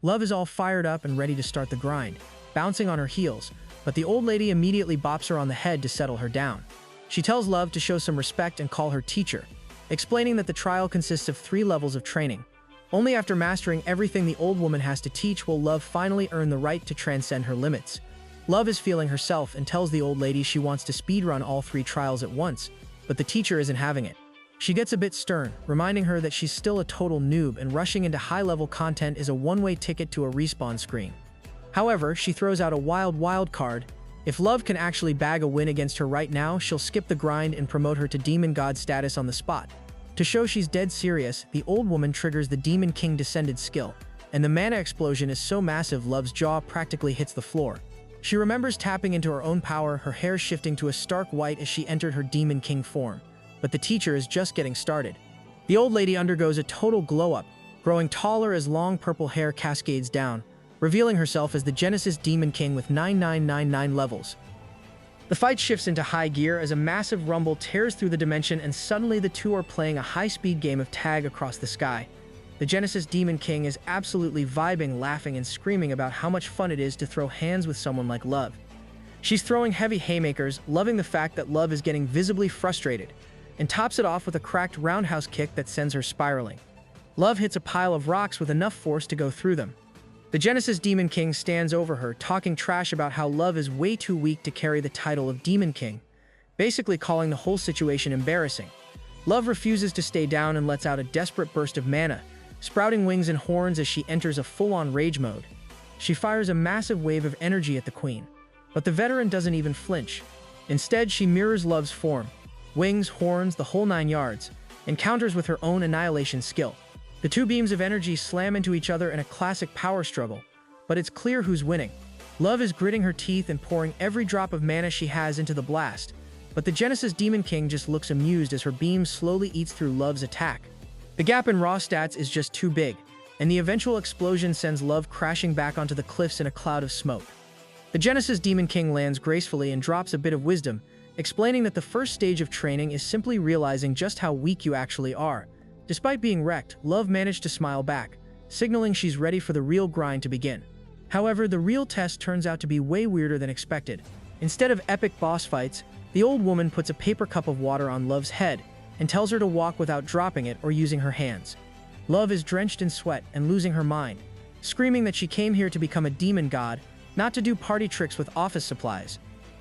Love is all fired up and ready to start the grind, bouncing on her heels, but the old lady immediately bops her on the head to settle her down. She tells Love to show some respect and call her teacher, explaining that the trial consists of 3 levels of training. Only after mastering everything the old woman has to teach will Love finally earn the right to transcend her limits. Love is feeling herself and tells the old lady she wants to speedrun all 3 trials at once, but the teacher isn't having it. She gets a bit stern, reminding her that she's still a total noob and rushing into high-level content is a one-way ticket to a respawn screen. However, she throws out a wild card. If Love can actually bag a win against her right now, she'll skip the grind and promote her to Demon God status on the spot. To show she's dead serious, the old woman triggers the Demon King Descended skill, and the mana explosion is so massive Love's jaw practically hits the floor. She remembers tapping into her own power, her hair shifting to a stark white as she entered her Demon King form. But the teacher is just getting started. The old lady undergoes a total glow-up, growing taller as long purple hair cascades down, revealing herself as the Genesis Demon King with 9999 levels. The fight shifts into high gear as a massive rumble tears through the dimension, and suddenly the two are playing a high-speed game of tag across the sky. The Genesis Demon King is absolutely vibing, laughing and screaming about how much fun it is to throw hands with someone like Love. She's throwing heavy haymakers, loving the fact that Love is getting visibly frustrated, and tops it off with a cracked roundhouse kick that sends her spiraling. Love hits a pile of rocks with enough force to go through them. The Genesis Demon King stands over her, talking trash about how Love is way too weak to carry the title of Demon King, basically calling the whole situation embarrassing. Love refuses to stay down and lets out a desperate burst of mana, sprouting wings and horns as she enters a full-on rage mode. She fires a massive wave of energy at the Queen, but the veteran doesn't even flinch. Instead, she mirrors Love's form, wings, horns, the whole 9 yards, and counters with her own annihilation skill. The two beams of energy slam into each other in a classic power struggle, but it's clear who's winning. Love is gritting her teeth and pouring every drop of mana she has into the blast, but the Genesis Demon King just looks amused as her beam slowly eats through Love's attack. The gap in raw stats is just too big, and the eventual explosion sends Love crashing back onto the cliffs in a cloud of smoke. The Genesis Demon King lands gracefully and drops a bit of wisdom, explaining that the first stage of training is simply realizing just how weak you actually are. Despite being wrecked, Love managed to smile back, signaling she's ready for the real grind to begin. However, the real test turns out to be way weirder than expected. Instead of epic boss fights, the old woman puts a paper cup of water on Love's head and tells her to walk without dropping it or using her hands. Love is drenched in sweat and losing her mind, screaming that she came here to become a demon god, not to do party tricks with office supplies.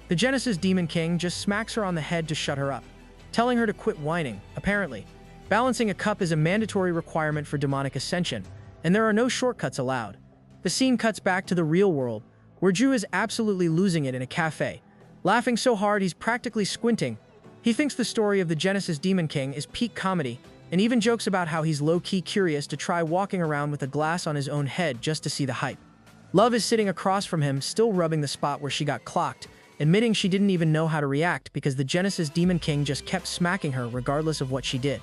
The Genesis Demon King just smacks her on the head to shut her up, telling her to quit whining. Apparently, balancing a cup is a mandatory requirement for demonic ascension, and there are no shortcuts allowed. The scene cuts back to the real world, where Ju is absolutely losing it in a cafe, laughing so hard he's practically squinting. He thinks the story of the Genesis Demon King is peak comedy, and even jokes about how he's low-key curious to try walking around with a glass on his own head just to see the hype. Love is sitting across from him, still rubbing the spot where she got clocked, admitting she didn't even know how to react because the Genesis Demon King just kept smacking her regardless of what she did.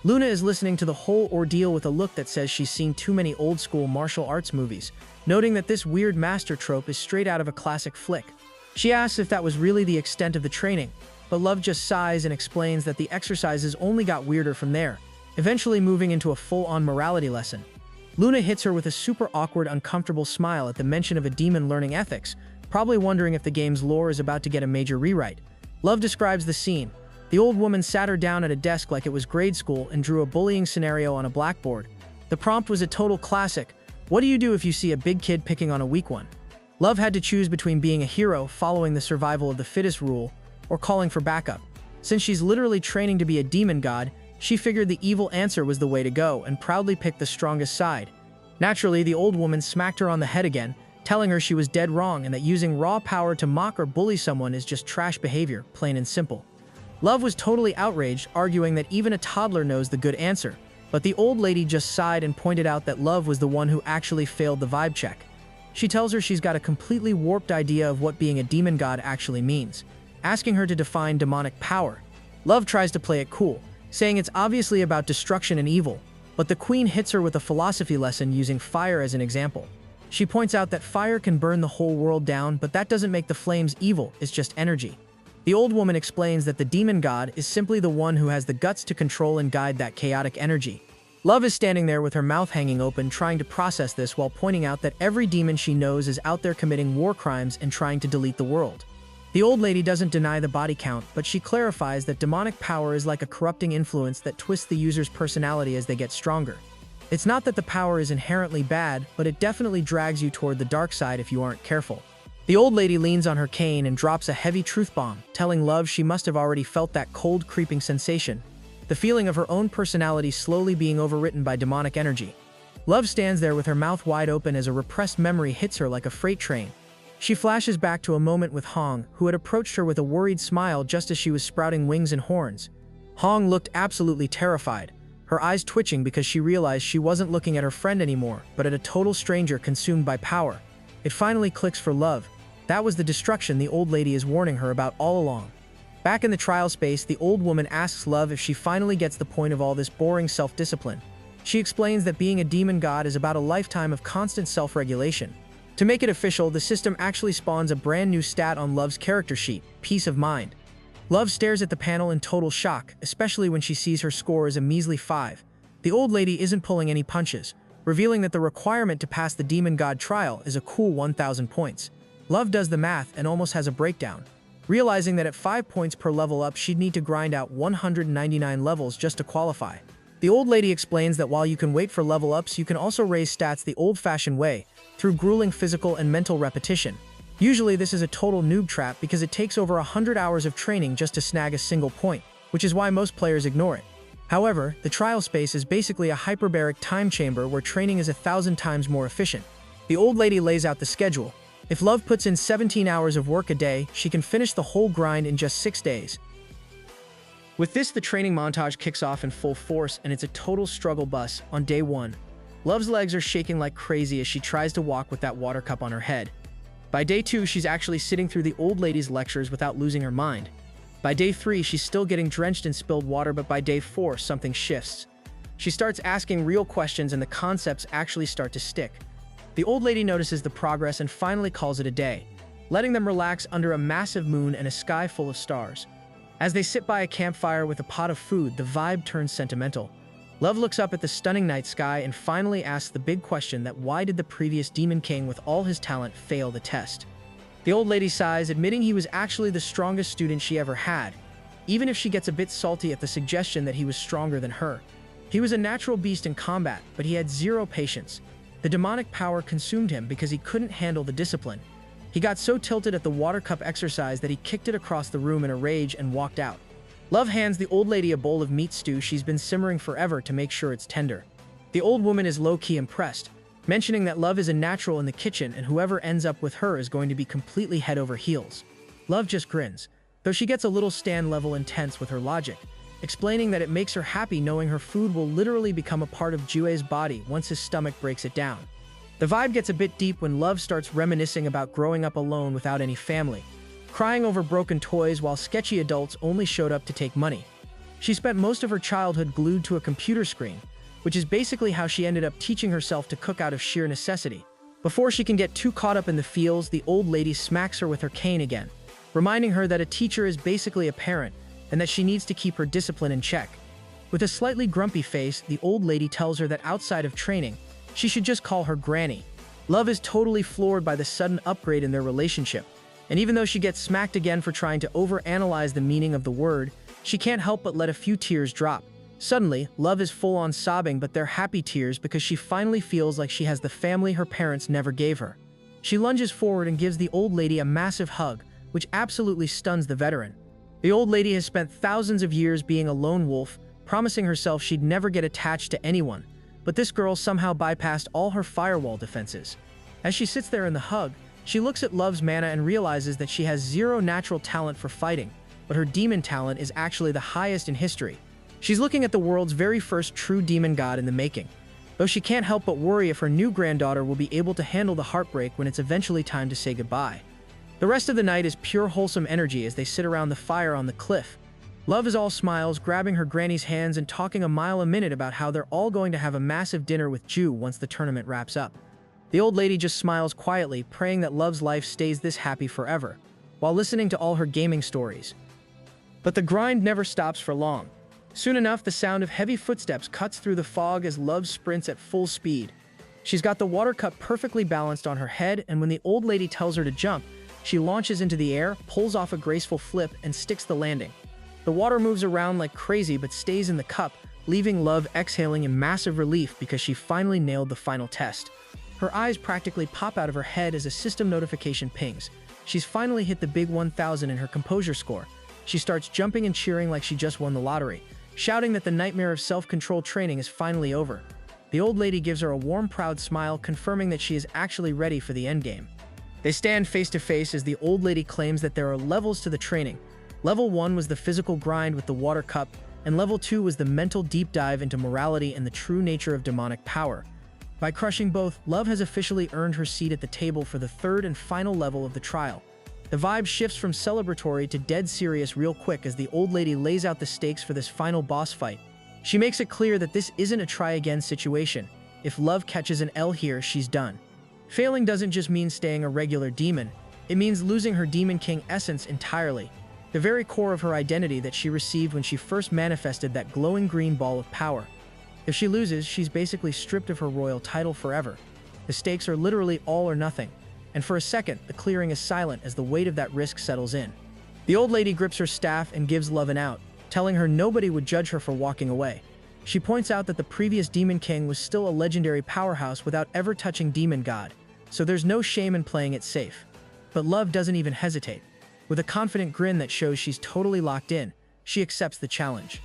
Luna is listening to the whole ordeal with a look that says she's seen too many old-school martial arts movies, noting that this weird master trope is straight out of a classic flick. She asks if that was really the extent of the training, but Love just sighs and explains that the exercises only got weirder from there, eventually moving into a full-on morality lesson. Luna hits her with a super awkward, uncomfortable smile at the mention of a demon learning ethics, probably wondering if the game's lore is about to get a major rewrite. Love describes the scene. The old woman sat her down at a desk like it was grade school and drew a bullying scenario on a blackboard. The prompt was a total classic. What do you do if you see a big kid picking on a weak one? Love had to choose between being a hero, following the survival of the fittest rule, or calling for backup. Since she's literally training to be a demon god, she figured the evil answer was the way to go and proudly picked the strongest side. Naturally, the old woman smacked her on the head again, telling her she was dead wrong and that using raw power to mock or bully someone is just trash behavior, plain and simple. Love was totally outraged, arguing that even a toddler knows the good answer, but the old lady just sighed and pointed out that Love was the one who actually failed the vibe check. She tells her she's got a completely warped idea of what being a demon god actually means, asking her to define demonic power. Love tries to play it cool, saying it's obviously about destruction and evil, but the Queen hits her with a philosophy lesson using fire as an example. She points out that fire can burn the whole world down, but that doesn't make the flames evil, it's just energy. The old woman explains that the demon god is simply the one who has the guts to control and guide that chaotic energy. Love is standing there with her mouth hanging open, trying to process this while pointing out that every demon she knows is out there committing war crimes and trying to delete the world. The old lady doesn't deny the body count, but she clarifies that demonic power is like a corrupting influence that twists the user's personality as they get stronger. It's not that the power is inherently bad, but it definitely drags you toward the dark side if you aren't careful. The old lady leans on her cane and drops a heavy truth bomb, telling Love she must have already felt that cold, creeping sensation, the feeling of her own personality slowly being overwritten by demonic energy. Love stands there with her mouth wide open as a repressed memory hits her like a freight train. She flashes back to a moment with Hong, who had approached her with a worried smile just as she was sprouting wings and horns. Hong looked absolutely terrified, her eyes twitching because she realized she wasn't looking at her friend anymore, but at a total stranger consumed by power. It finally clicks for Love. That was the destruction the old lady is warning her about all along. Back in the trial space, the old woman asks Love if she finally gets the point of all this boring self-discipline. She explains that being a demon god is about a lifetime of constant self-regulation, To make it official, the system actually spawns a brand new stat on Love's character sheet, Peace of Mind. Love stares at the panel in total shock, especially when she sees her score is a measly 5. The old lady isn't pulling any punches, revealing that the requirement to pass the Demon God trial is a cool 1,000 points. Love does the math and almost has a breakdown, realizing that at 5 points per level up she'd need to grind out 199 levels just to qualify. The old lady explains that while you can wait for level ups, you can also raise stats the old-fashioned way, through grueling physical and mental repetition. Usually this is a total noob trap because it takes over 100 hours of training just to snag a single point, which is why most players ignore it. However, the trial space is basically a hyperbaric time chamber where training is 1,000 times more efficient. The old lady lays out the schedule. If Love puts in 17 hours of work a day, she can finish the whole grind in just 6 days. With this, the training montage kicks off in full force, and it's a total struggle bus on day 1. Love's legs are shaking like crazy as she tries to walk with that water cup on her head. By day 2, she's actually sitting through the old lady's lectures without losing her mind. By day 3, she's still getting drenched in spilled water, but by day 4, something shifts. She starts asking real questions and the concepts actually start to stick. The old lady notices the progress and finally calls it a day, letting them relax under a massive moon and a sky full of stars. As they sit by a campfire with a pot of food, the vibe turns sentimental. Love looks up at the stunning night sky and finally asks the big question that why did the previous Demon King with all his talent fail the test? The old lady sighs, admitting he was actually the strongest student she ever had, even if she gets a bit salty at the suggestion that he was stronger than her. He was a natural beast in combat, but he had zero patience. The demonic power consumed him because he couldn't handle the discipline. He got so tilted at the water cup exercise that he kicked it across the room in a rage and walked out. Love hands the old lady a bowl of meat stew she's been simmering forever to make sure it's tender. The old woman is low-key impressed, mentioning that Love is a natural in the kitchen and whoever ends up with her is going to be completely head over heels. Love just grins, though she gets a little stand-level intense with her logic, explaining that it makes her happy knowing her food will literally become a part of Jue's body once his stomach breaks it down. The vibe gets a bit deep when Love starts reminiscing about growing up alone without any family, crying over broken toys while sketchy adults only showed up to take money. She spent most of her childhood glued to a computer screen, which is basically how she ended up teaching herself to cook out of sheer necessity. Before she can get too caught up in the feels, the old lady smacks her with her cane again, reminding her that a teacher is basically a parent and that she needs to keep her discipline in check. With a slightly grumpy face, the old lady tells her that outside of training, she should just call her Granny. Love is totally floored by the sudden upgrade in their relationship, and even though she gets smacked again for trying to overanalyze the meaning of the word, she can't help but let a few tears drop. Suddenly, Love is full-on sobbing, but they're happy tears because she finally feels like she has the family her parents never gave her. She lunges forward and gives the old lady a massive hug, which absolutely stuns the veteran. The old lady has spent thousands of years being a lone wolf, promising herself she'd never get attached to anyone, but this girl somehow bypassed all her firewall defenses. As she sits there in the hug, she looks at Love's mana and realizes that she has zero natural talent for fighting, but her demon talent is actually the highest in history. She's looking at the world's very first true demon god in the making, though she can't help but worry if her new granddaughter will be able to handle the heartbreak when it's eventually time to say goodbye. The rest of the night is pure wholesome energy as they sit around the fire on the cliff. Love is all smiles, grabbing her granny's hands and talking a mile a minute about how they're all going to have a massive dinner with Ju once the tournament wraps up. The old lady just smiles quietly, praying that Love's life stays this happy forever, while listening to all her gaming stories. But the grind never stops for long. Soon enough, the sound of heavy footsteps cuts through the fog as Love sprints at full speed. She's got the water cup perfectly balanced on her head, and when the old lady tells her to jump, she launches into the air, pulls off a graceful flip, and sticks the landing. The water moves around like crazy but stays in the cup, leaving Love exhaling in massive relief because she finally nailed the final test. Her eyes practically pop out of her head as a system notification pings. She's finally hit the big 1,000 in her composure score. She starts jumping and cheering like she just won the lottery, shouting that the nightmare of self-control training is finally over. The old lady gives her a warm, proud smile, confirming that she is actually ready for the endgame. They stand face to face as the old lady claims that there are levels to the training. Level 1 was the physical grind with the water cup, and Level 2 was the mental deep dive into morality and the true nature of demonic power. By crushing both, Love has officially earned her seat at the table for the third and final level of the trial. The vibe shifts from celebratory to dead serious real quick as the old lady lays out the stakes for this final boss fight. She makes it clear that this isn't a try-again situation. If Love catches an L here, she's done. Failing doesn't just mean staying a regular demon, it means losing her Demon King essence entirely, the very core of her identity that she received when she first manifested that glowing green ball of power. If she loses, she's basically stripped of her royal title forever. The stakes are literally all or nothing, and for a second, the clearing is silent as the weight of that risk settles in. The old lady grips her staff and gives Love an out, telling her nobody would judge her for walking away. She points out that the previous Demon King was still a legendary powerhouse without ever touching Demon God, so there's no shame in playing it safe. But Love doesn't even hesitate. With a confident grin that shows she's totally locked in, she accepts the challenge.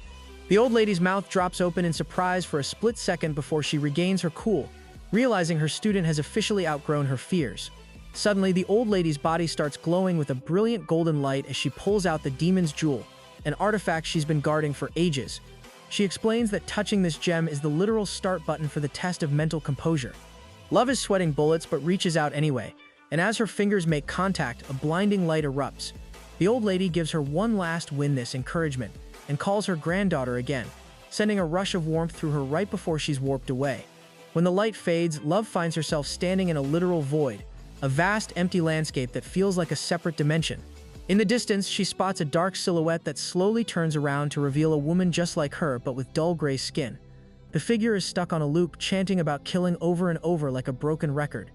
The old lady's mouth drops open in surprise for a split second before she regains her cool, realizing her student has officially outgrown her fears. Suddenly, the old lady's body starts glowing with a brilliant golden light as she pulls out the demon's jewel, an artifact she's been guarding for ages. She explains that touching this gem is the literal start button for the test of mental composure. Love is sweating bullets but reaches out anyway, and as her fingers make contact, a blinding light erupts. The old lady gives her one last win-this encouragement and calls her granddaughter again, sending a rush of warmth through her right before she's warped away. When the light fades, Love finds herself standing in a literal void, a vast, empty landscape that feels like a separate dimension. In the distance, she spots a dark silhouette that slowly turns around to reveal a woman just like her but with dull gray skin. The figure is stuck on a loop, chanting about killing over and over like a broken record.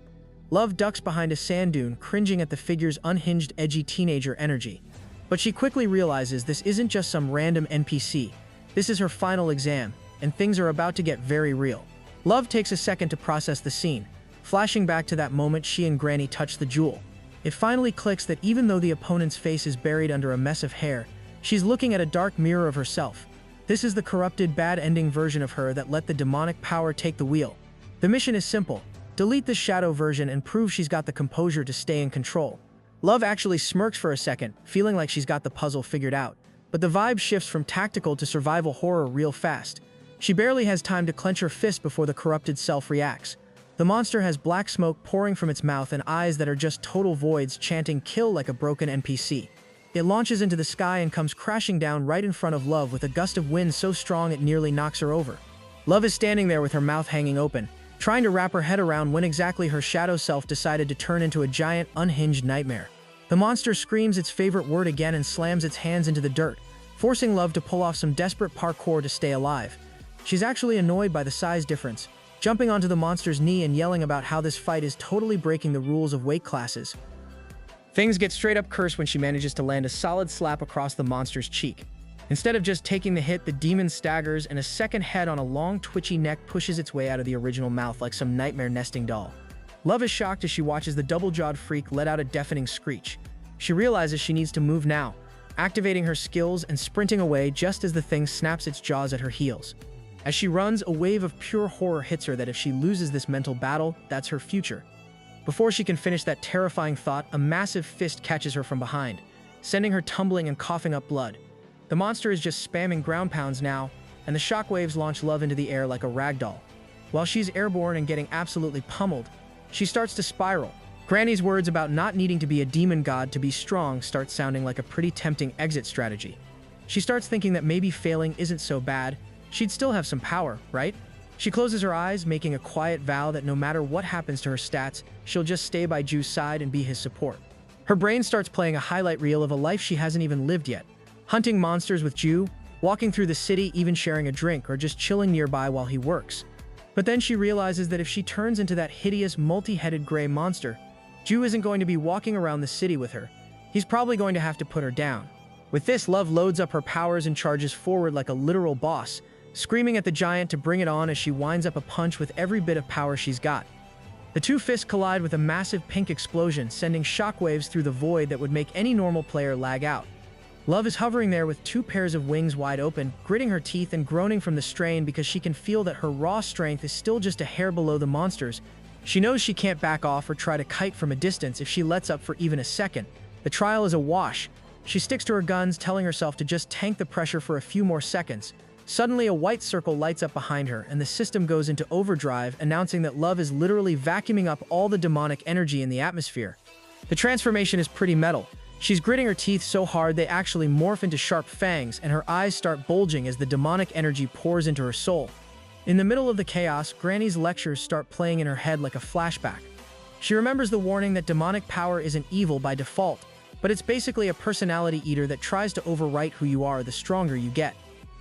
Love ducks behind a sand dune, cringing at the figure's unhinged, edgy teenager energy. But she quickly realizes this isn't just some random NPC. This is her final exam, and things are about to get very real. Love takes a second to process the scene, flashing back to that moment she and Granny touched the jewel. It finally clicks that even though the opponent's face is buried under a mess of hair, she's looking at a dark mirror of herself. This is the corrupted, bad-ending version of her that let the demonic power take the wheel. The mission is simple: delete the shadow version and prove she's got the composure to stay in control. Love actually smirks for a second, feeling like she's got the puzzle figured out, but the vibe shifts from tactical to survival horror real fast. She barely has time to clench her fist before the corrupted self reacts. The monster has black smoke pouring from its mouth and eyes that are just total voids, chanting "kill" like a broken NPC. It launches into the sky and comes crashing down right in front of Love with a gust of wind so strong it nearly knocks her over. Love is standing there with her mouth hanging open, trying to wrap her head around when exactly her shadow self decided to turn into a giant, unhinged nightmare. The monster screams its favorite word again and slams its hands into the dirt, forcing Love to pull off some desperate parkour to stay alive. She's actually annoyed by the size difference, jumping onto the monster's knee and yelling about how this fight is totally breaking the rules of weight classes. Things get straight up cursed when she manages to land a solid slap across the monster's cheek. Instead of just taking the hit, the demon staggers and a second head on a long, twitchy neck pushes its way out of the original mouth like some nightmare nesting doll. Love is shocked as she watches the double-jawed freak let out a deafening screech. She realizes she needs to move now, activating her skills and sprinting away just as the thing snaps its jaws at her heels. As she runs, a wave of pure horror hits her that if she loses this mental battle, that's her future. Before she can finish that terrifying thought, a massive fist catches her from behind, sending her tumbling and coughing up blood. The monster is just spamming ground pounds now, and the shockwaves launch Love into the air like a ragdoll. While she's airborne and getting absolutely pummeled, she starts to spiral. Granny's words about not needing to be a demon god to be strong start sounding like a pretty tempting exit strategy. She starts thinking that maybe failing isn't so bad. She'd still have some power, right? She closes her eyes, making a quiet vow that no matter what happens to her stats, she'll just stay by Ju's side and be his support. Her brain starts playing a highlight reel of a life she hasn't even lived yet. Hunting monsters with Ju, walking through the city, even sharing a drink, or just chilling nearby while he works. But then she realizes that if she turns into that hideous, multi-headed gray monster, Ju isn't going to be walking around the city with her. He's probably going to have to put her down. With this, Love loads up her powers and charges forward like a literal boss, screaming at the giant to bring it on as she winds up a punch with every bit of power she's got. The two fists collide with a massive pink explosion, sending shockwaves through the void that would make any normal player lag out. Love is hovering there with two pairs of wings wide open, gritting her teeth and groaning from the strain because she can feel that her raw strength is still just a hair below the monster's. She knows she can't back off or try to kite from a distance if she lets up for even a second. The trial is a wash. She sticks to her guns, telling herself to just tank the pressure for a few more seconds. Suddenly, a white circle lights up behind her, and the system goes into overdrive, announcing that Love is literally vacuuming up all the demonic energy in the atmosphere. The transformation is pretty metal. She's gritting her teeth so hard they actually morph into sharp fangs, and her eyes start bulging as the demonic energy pours into her soul. In the middle of the chaos, Granny's lectures start playing in her head like a flashback. She remembers the warning that demonic power isn't evil by default, but it's basically a personality eater that tries to overwrite who you are the stronger you get.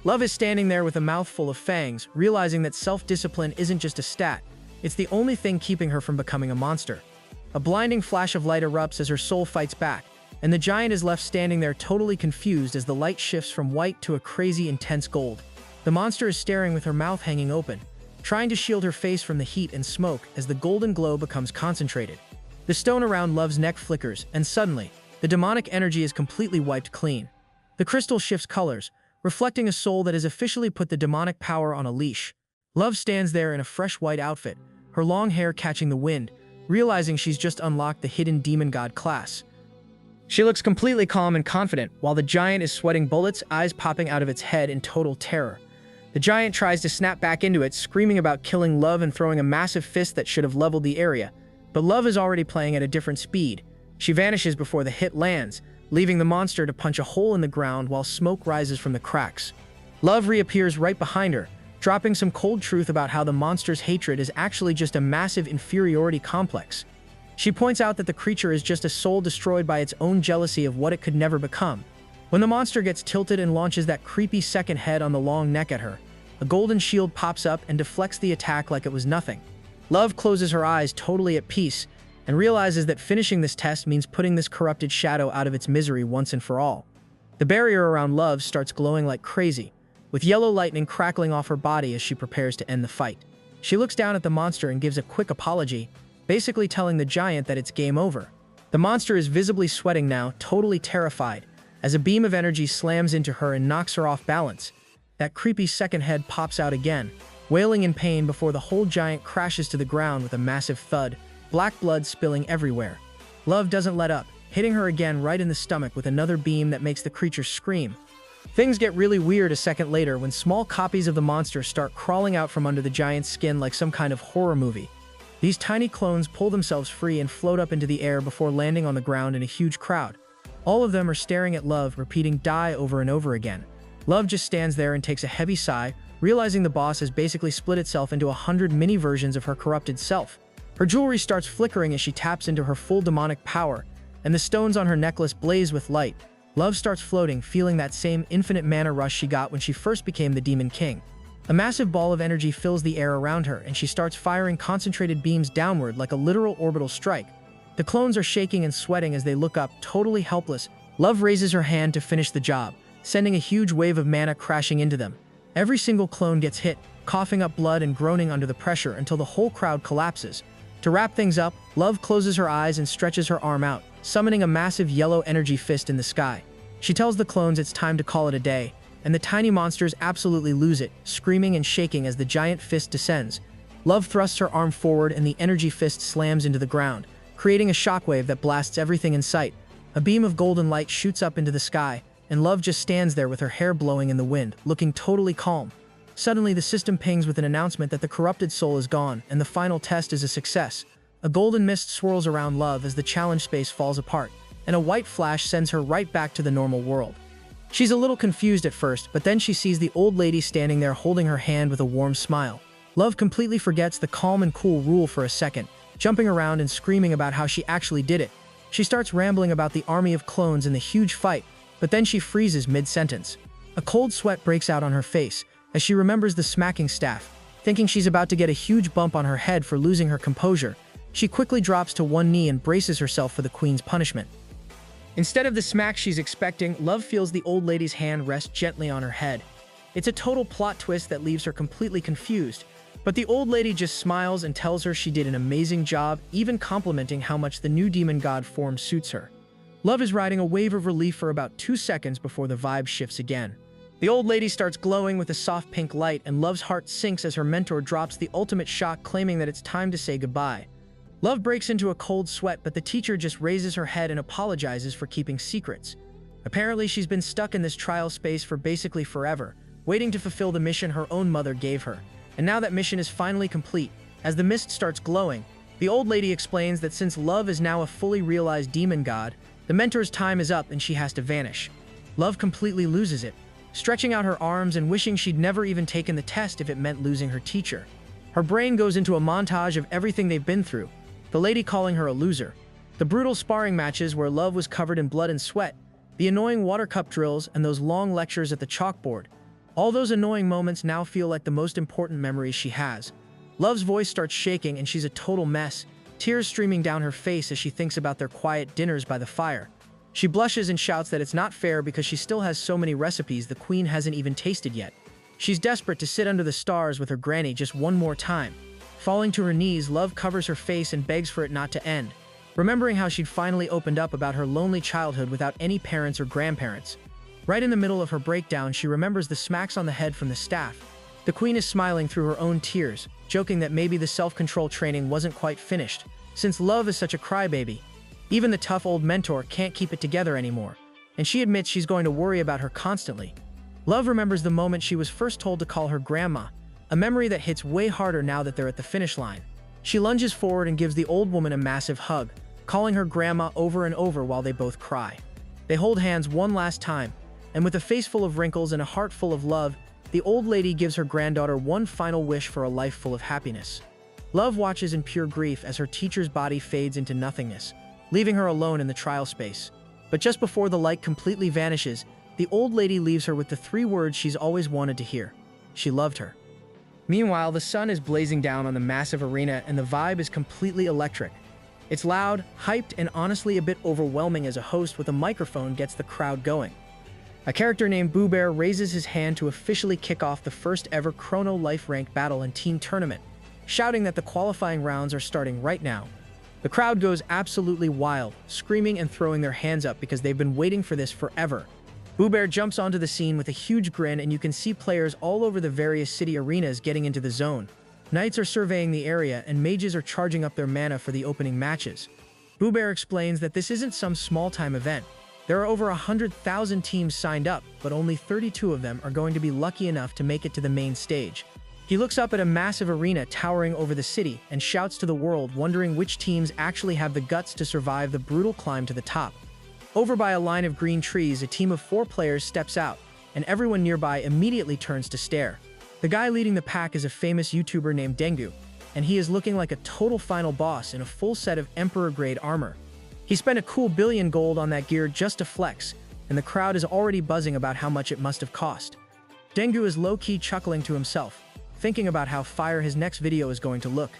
Love is standing there with a mouthful of fangs, realizing that self-discipline isn't just a stat, it's the only thing keeping her from becoming a monster. A blinding flash of light erupts as her soul fights back, and the giant is left standing there totally confused as the light shifts from white to a crazy intense gold. The monster is staring with her mouth hanging open, trying to shield her face from the heat and smoke as the golden glow becomes concentrated. The stone around Love's neck flickers, and suddenly, the demonic energy is completely wiped clean. The crystal shifts colors, reflecting a soul that has officially put the demonic power on a leash. Love stands there in a fresh white outfit, her long hair catching the wind, realizing she's just unlocked the hidden demon god class. She looks completely calm and confident, while the giant is sweating bullets, eyes popping out of its head in total terror. The giant tries to snap back into it, screaming about killing Love and throwing a massive fist that should have leveled the area, but Love is already playing at a different speed. She vanishes before the hit lands, leaving the monster to punch a hole in the ground while smoke rises from the cracks. Love reappears right behind her, dropping some cold truth about how the monster's hatred is actually just a massive inferiority complex. She points out that the creature is just a soul destroyed by its own jealousy of what it could never become. When the monster gets tilted and launches that creepy second head on the long neck at her, a golden shield pops up and deflects the attack like it was nothing. Love closes her eyes, totally at peace, and realizes that finishing this test means putting this corrupted shadow out of its misery once and for all. The barrier around Love starts glowing like crazy, with yellow lightning crackling off her body as she prepares to end the fight. She looks down at the monster and gives a quick apology, basically telling the giant that it's game over. The monster is visibly sweating now, totally terrified, as a beam of energy slams into her and knocks her off balance. That creepy second head pops out again, wailing in pain before the whole giant crashes to the ground with a massive thud, black blood spilling everywhere. Love doesn't let up, hitting her again right in the stomach with another beam that makes the creature scream. Things get really weird a second later when small copies of the monster start crawling out from under the giant's skin like some kind of horror movie. These tiny clones pull themselves free and float up into the air before landing on the ground in a huge crowd. All of them are staring at Love, repeating "die" over and over again. Love just stands there and takes a heavy sigh, realizing the boss has basically split itself into 100 mini versions of her corrupted self. Her jewelry starts flickering as she taps into her full demonic power, and the stones on her necklace blaze with light. Love starts floating, feeling that same infinite mana rush she got when she first became the Demon King. A massive ball of energy fills the air around her, and she starts firing concentrated beams downward like a literal orbital strike. The clones are shaking and sweating as they look up, totally helpless. Love raises her hand to finish the job, sending a huge wave of mana crashing into them. Every single clone gets hit, coughing up blood and groaning under the pressure until the whole crowd collapses. To wrap things up, Love closes her eyes and stretches her arm out, summoning a massive yellow energy fist in the sky. She tells the clones it's time to call it a day, and the tiny monsters absolutely lose it, screaming and shaking as the giant fist descends. Love thrusts her arm forward and the energy fist slams into the ground, creating a shockwave that blasts everything in sight. A beam of golden light shoots up into the sky, and Love just stands there with her hair blowing in the wind, looking totally calm. Suddenly, the system pings with an announcement that the corrupted soul is gone, and the final test is a success. A golden mist swirls around Love as the challenge space falls apart, and a white flash sends her right back to the normal world. She's a little confused at first, but then she sees the old lady standing there holding her hand with a warm smile. Love completely forgets the calm and cool rule for a second, jumping around and screaming about how she actually did it. She starts rambling about the army of clones and the huge fight, but then she freezes mid-sentence. A cold sweat breaks out on her face as she remembers the smacking staff. Thinking she's about to get a huge bump on her head for losing her composure, she quickly drops to one knee and braces herself for the queen's punishment. Instead of the smack she's expecting, Love feels the old lady's hand rest gently on her head. It's a total plot twist that leaves her completely confused, but the old lady just smiles and tells her she did an amazing job, even complimenting how much the new demon god form suits her. Love is riding a wave of relief for about 2 seconds before the vibe shifts again. The old lady starts glowing with a soft pink light, and Love's heart sinks as her mentor drops the ultimate shock, claiming that it's time to say goodbye. Love breaks into a cold sweat, but the teacher just raises her head and apologizes for keeping secrets. Apparently, she's been stuck in this trial space for basically forever, waiting to fulfill the mission her own mother gave her. And now that mission is finally complete. As the mist starts glowing, the old lady explains that since Love is now a fully realized demon god, the mentor's time is up and she has to vanish. Love completely loses it, stretching out her arms and wishing she'd never even taken the test if it meant losing her teacher. Her brain goes into a montage of everything they've been through, the lady calling her a loser, the brutal sparring matches where Love was covered in blood and sweat, the annoying water cup drills, and those long lectures at the chalkboard. All those annoying moments now feel like the most important memories she has. Love's voice starts shaking and she's a total mess, tears streaming down her face as she thinks about their quiet dinners by the fire. She blushes and shouts that it's not fair because she still has so many recipes the queen hasn't even tasted yet. She's desperate to sit under the stars with her granny just one more time. Falling to her knees, Love covers her face and begs for it not to end, remembering how she'd finally opened up about her lonely childhood without any parents or grandparents. Right in the middle of her breakdown, she remembers the smacks on the head from the staff. The queen is smiling through her own tears, joking that maybe the self-control training wasn't quite finished, since Love is such a crybaby. Even the tough old mentor can't keep it together anymore, and she admits she's going to worry about her constantly. Love remembers the moment she was first told to call her grandma, a memory that hits way harder now that they're at the finish line. She lunges forward and gives the old woman a massive hug, calling her grandma over and over while they both cry. They hold hands one last time, and with a face full of wrinkles and a heart full of love, the old lady gives her granddaughter one final wish for a life full of happiness. Love watches in pure grief as her teacher's body fades into nothingness, leaving her alone in the trial space. But just before the light completely vanishes, the old lady leaves her with the 3 words she's always wanted to hear. She loved her. Meanwhile, the sun is blazing down on the massive arena and the vibe is completely electric. It's loud, hyped, and honestly a bit overwhelming as a host with a microphone gets the crowd going. A character named Boo Bear raises his hand to officially kick off the first ever Chrono Life Ranked Battle and Team Tournament, shouting that the qualifying rounds are starting right now. The crowd goes absolutely wild, screaming and throwing their hands up because they've been waiting for this forever. Boo Bear jumps onto the scene with a huge grin and you can see players all over the various city arenas getting into the zone. Knights are surveying the area and mages are charging up their mana for the opening matches. Boo Bear explains that this isn't some small-time event. There are over 100,000 teams signed up, but only 32 of them are going to be lucky enough to make it to the main stage. He looks up at a massive arena towering over the city and shouts to the world, wondering which teams actually have the guts to survive the brutal climb to the top. Over by a line of green trees, a team of 4 players steps out, and everyone nearby immediately turns to stare. The guy leading the pack is a famous YouTuber named Dengu, and he is looking like a total final boss in a full set of Emperor-grade armor. He spent a cool billion gold on that gear just to flex, and the crowd is already buzzing about how much it must have cost. Dengu is low-key chuckling to himself, thinking about how fire his next video is going to look.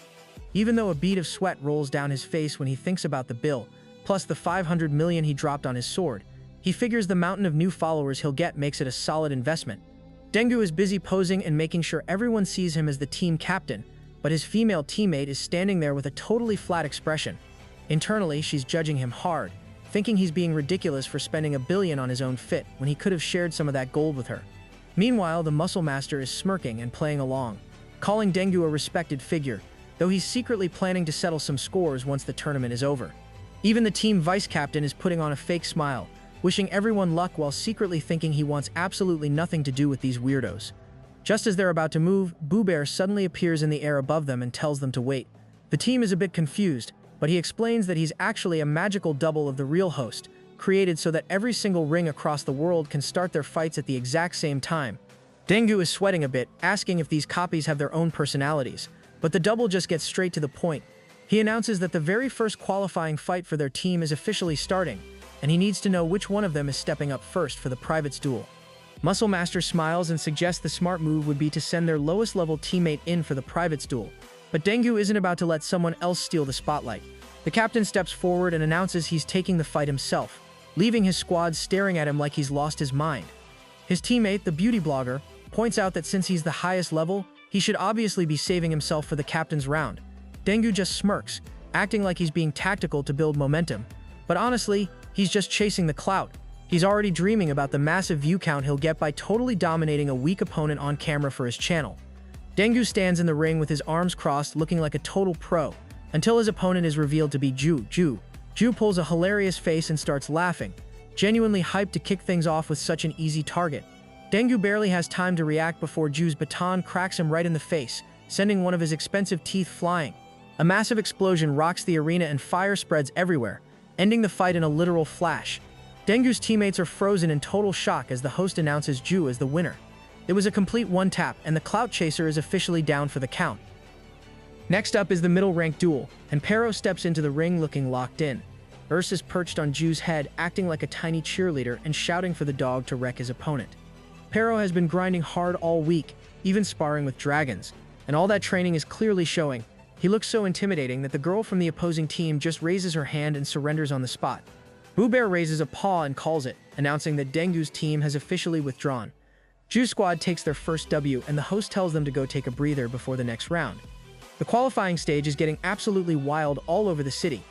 Even though a bead of sweat rolls down his face when he thinks about the bill, plus the 500 million he dropped on his sword, he figures the mountain of new followers he'll get makes it a solid investment. Dengu is busy posing and making sure everyone sees him as the team captain, but his female teammate is standing there with a totally flat expression. Internally, she's judging him hard, thinking he's being ridiculous for spending $1 billion on his own fit when he could have shared some of that gold with her. Meanwhile, the Muscle Master is smirking and playing along, calling Dengu a respected figure, though he's secretly planning to settle some scores once the tournament is over. Even the team vice-captain is putting on a fake smile, wishing everyone luck while secretly thinking he wants absolutely nothing to do with these weirdos. Just as they're about to move, Boo Bear suddenly appears in the air above them and tells them to wait. The team is a bit confused, but he explains that he's actually a magical double of the real host, created so that every single ring across the world can start their fights at the exact same time. Dengu is sweating a bit, asking if these copies have their own personalities, but the double just gets straight to the point. He announces that the very first qualifying fight for their team is officially starting, and he needs to know which one of them is stepping up first for the privates duel. Muscle Master smiles and suggests the smart move would be to send their lowest level teammate in for the privates duel, but Dengu isn't about to let someone else steal the spotlight. The captain steps forward and announces he's taking the fight himself, leaving his squad staring at him like he's lost his mind. His teammate, the beauty blogger, points out that since he's the highest level, he should obviously be saving himself for the captain's round. Dengu just smirks, acting like he's being tactical to build momentum, but honestly, he's just chasing the clout. He's already dreaming about the massive view count he'll get by totally dominating a weak opponent on camera for his channel. Dengu stands in the ring with his arms crossed, looking like a total pro, until his opponent is revealed to be Ju. Ju pulls a hilarious face and starts laughing, genuinely hyped to kick things off with such an easy target. Dengu barely has time to react before Ju's baton cracks him right in the face, sending one of his expensive teeth flying. A massive explosion rocks the arena and fire spreads everywhere, ending the fight in a literal flash. Dengu's teammates are frozen in total shock as the host announces Ju as the winner. It was a complete one-tap, and the clout chaser is officially down for the count. Next up is the middle-ranked duel, and Pero steps into the ring looking locked in. Urs is perched on Ju's head, acting like a tiny cheerleader and shouting for the dog to wreck his opponent. Pero has been grinding hard all week, even sparring with dragons, and all that training is clearly showing. He looks so intimidating that the girl from the opposing team just raises her hand and surrenders on the spot. Boo Bear raises a paw and calls it, announcing that Dengu's team has officially withdrawn. Ju's squad takes their first W, and the host tells them to go take a breather before the next round. The qualifying stage is getting absolutely wild all over the city.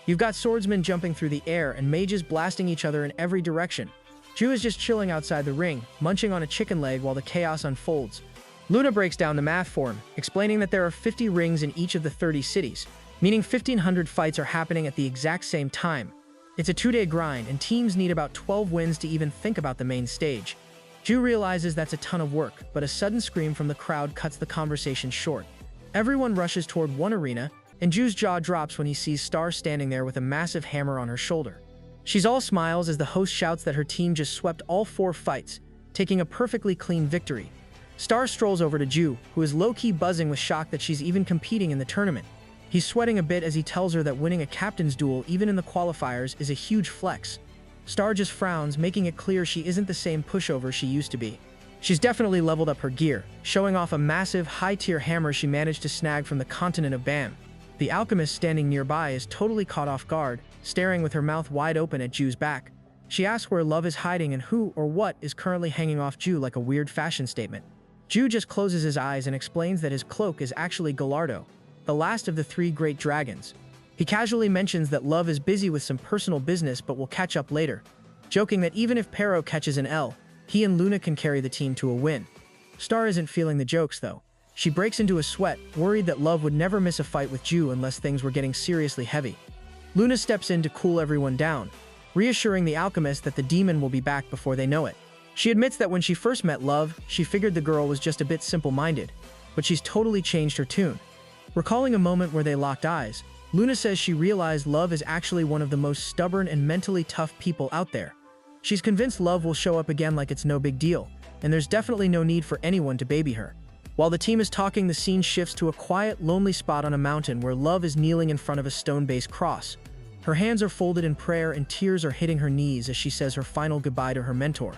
You've got swordsmen jumping through the air and mages blasting each other in every direction. Ju is just chilling outside the ring, munching on a chicken leg while the chaos unfolds. Luna breaks down the math for him, explaining that there are 50 rings in each of the 30 cities, meaning 1,500 fights are happening at the exact same time. It's a 2-day grind, and teams need about 12 wins to even think about the main stage. Ju realizes that's a ton of work, but a sudden scream from the crowd cuts the conversation short. Everyone rushes toward one arena, and Ju's jaw drops when he sees Star standing there with a massive hammer on her shoulder. She's all smiles as the host shouts that her team just swept all 4 fights, taking a perfectly clean victory. Star strolls over to Ju, who is low-key buzzing with shock that she's even competing in the tournament. He's sweating a bit as he tells her that winning a captain's duel even in the qualifiers is a huge flex. Star just frowns, making it clear she isn't the same pushover she used to be. She's definitely leveled up her gear, showing off a massive, high-tier hammer she managed to snag from the continent of Bam. The alchemist standing nearby is totally caught off guard, staring with her mouth wide open at Ju's back. She asks where Love is hiding and who or what is currently hanging off Ju like a weird fashion statement. Ju just closes his eyes and explains that his cloak is actually Gallardo, the last of the 3 great dragons. He casually mentions that Love is busy with some personal business but will catch up later, joking that even if Pero catches an L, he and Luna can carry the team to a win. Star isn't feeling the jokes though. She breaks into a sweat, worried that Love would never miss a fight with Ju unless things were getting seriously heavy. Luna steps in to cool everyone down, reassuring the alchemist that the demon will be back before they know it. She admits that when she first met Love, she figured the girl was just a bit simple-minded, but she's totally changed her tune. Recalling a moment where they locked eyes, Luna says she realized Love is actually one of the most stubborn and mentally tough people out there. She's convinced Love will show up again like it's no big deal, and there's definitely no need for anyone to baby her. While the team is talking, the scene shifts to a quiet, lonely spot on a mountain where Love is kneeling in front of a stone-based cross. Her hands are folded in prayer and tears are hitting her knees as she says her final goodbye to her mentor.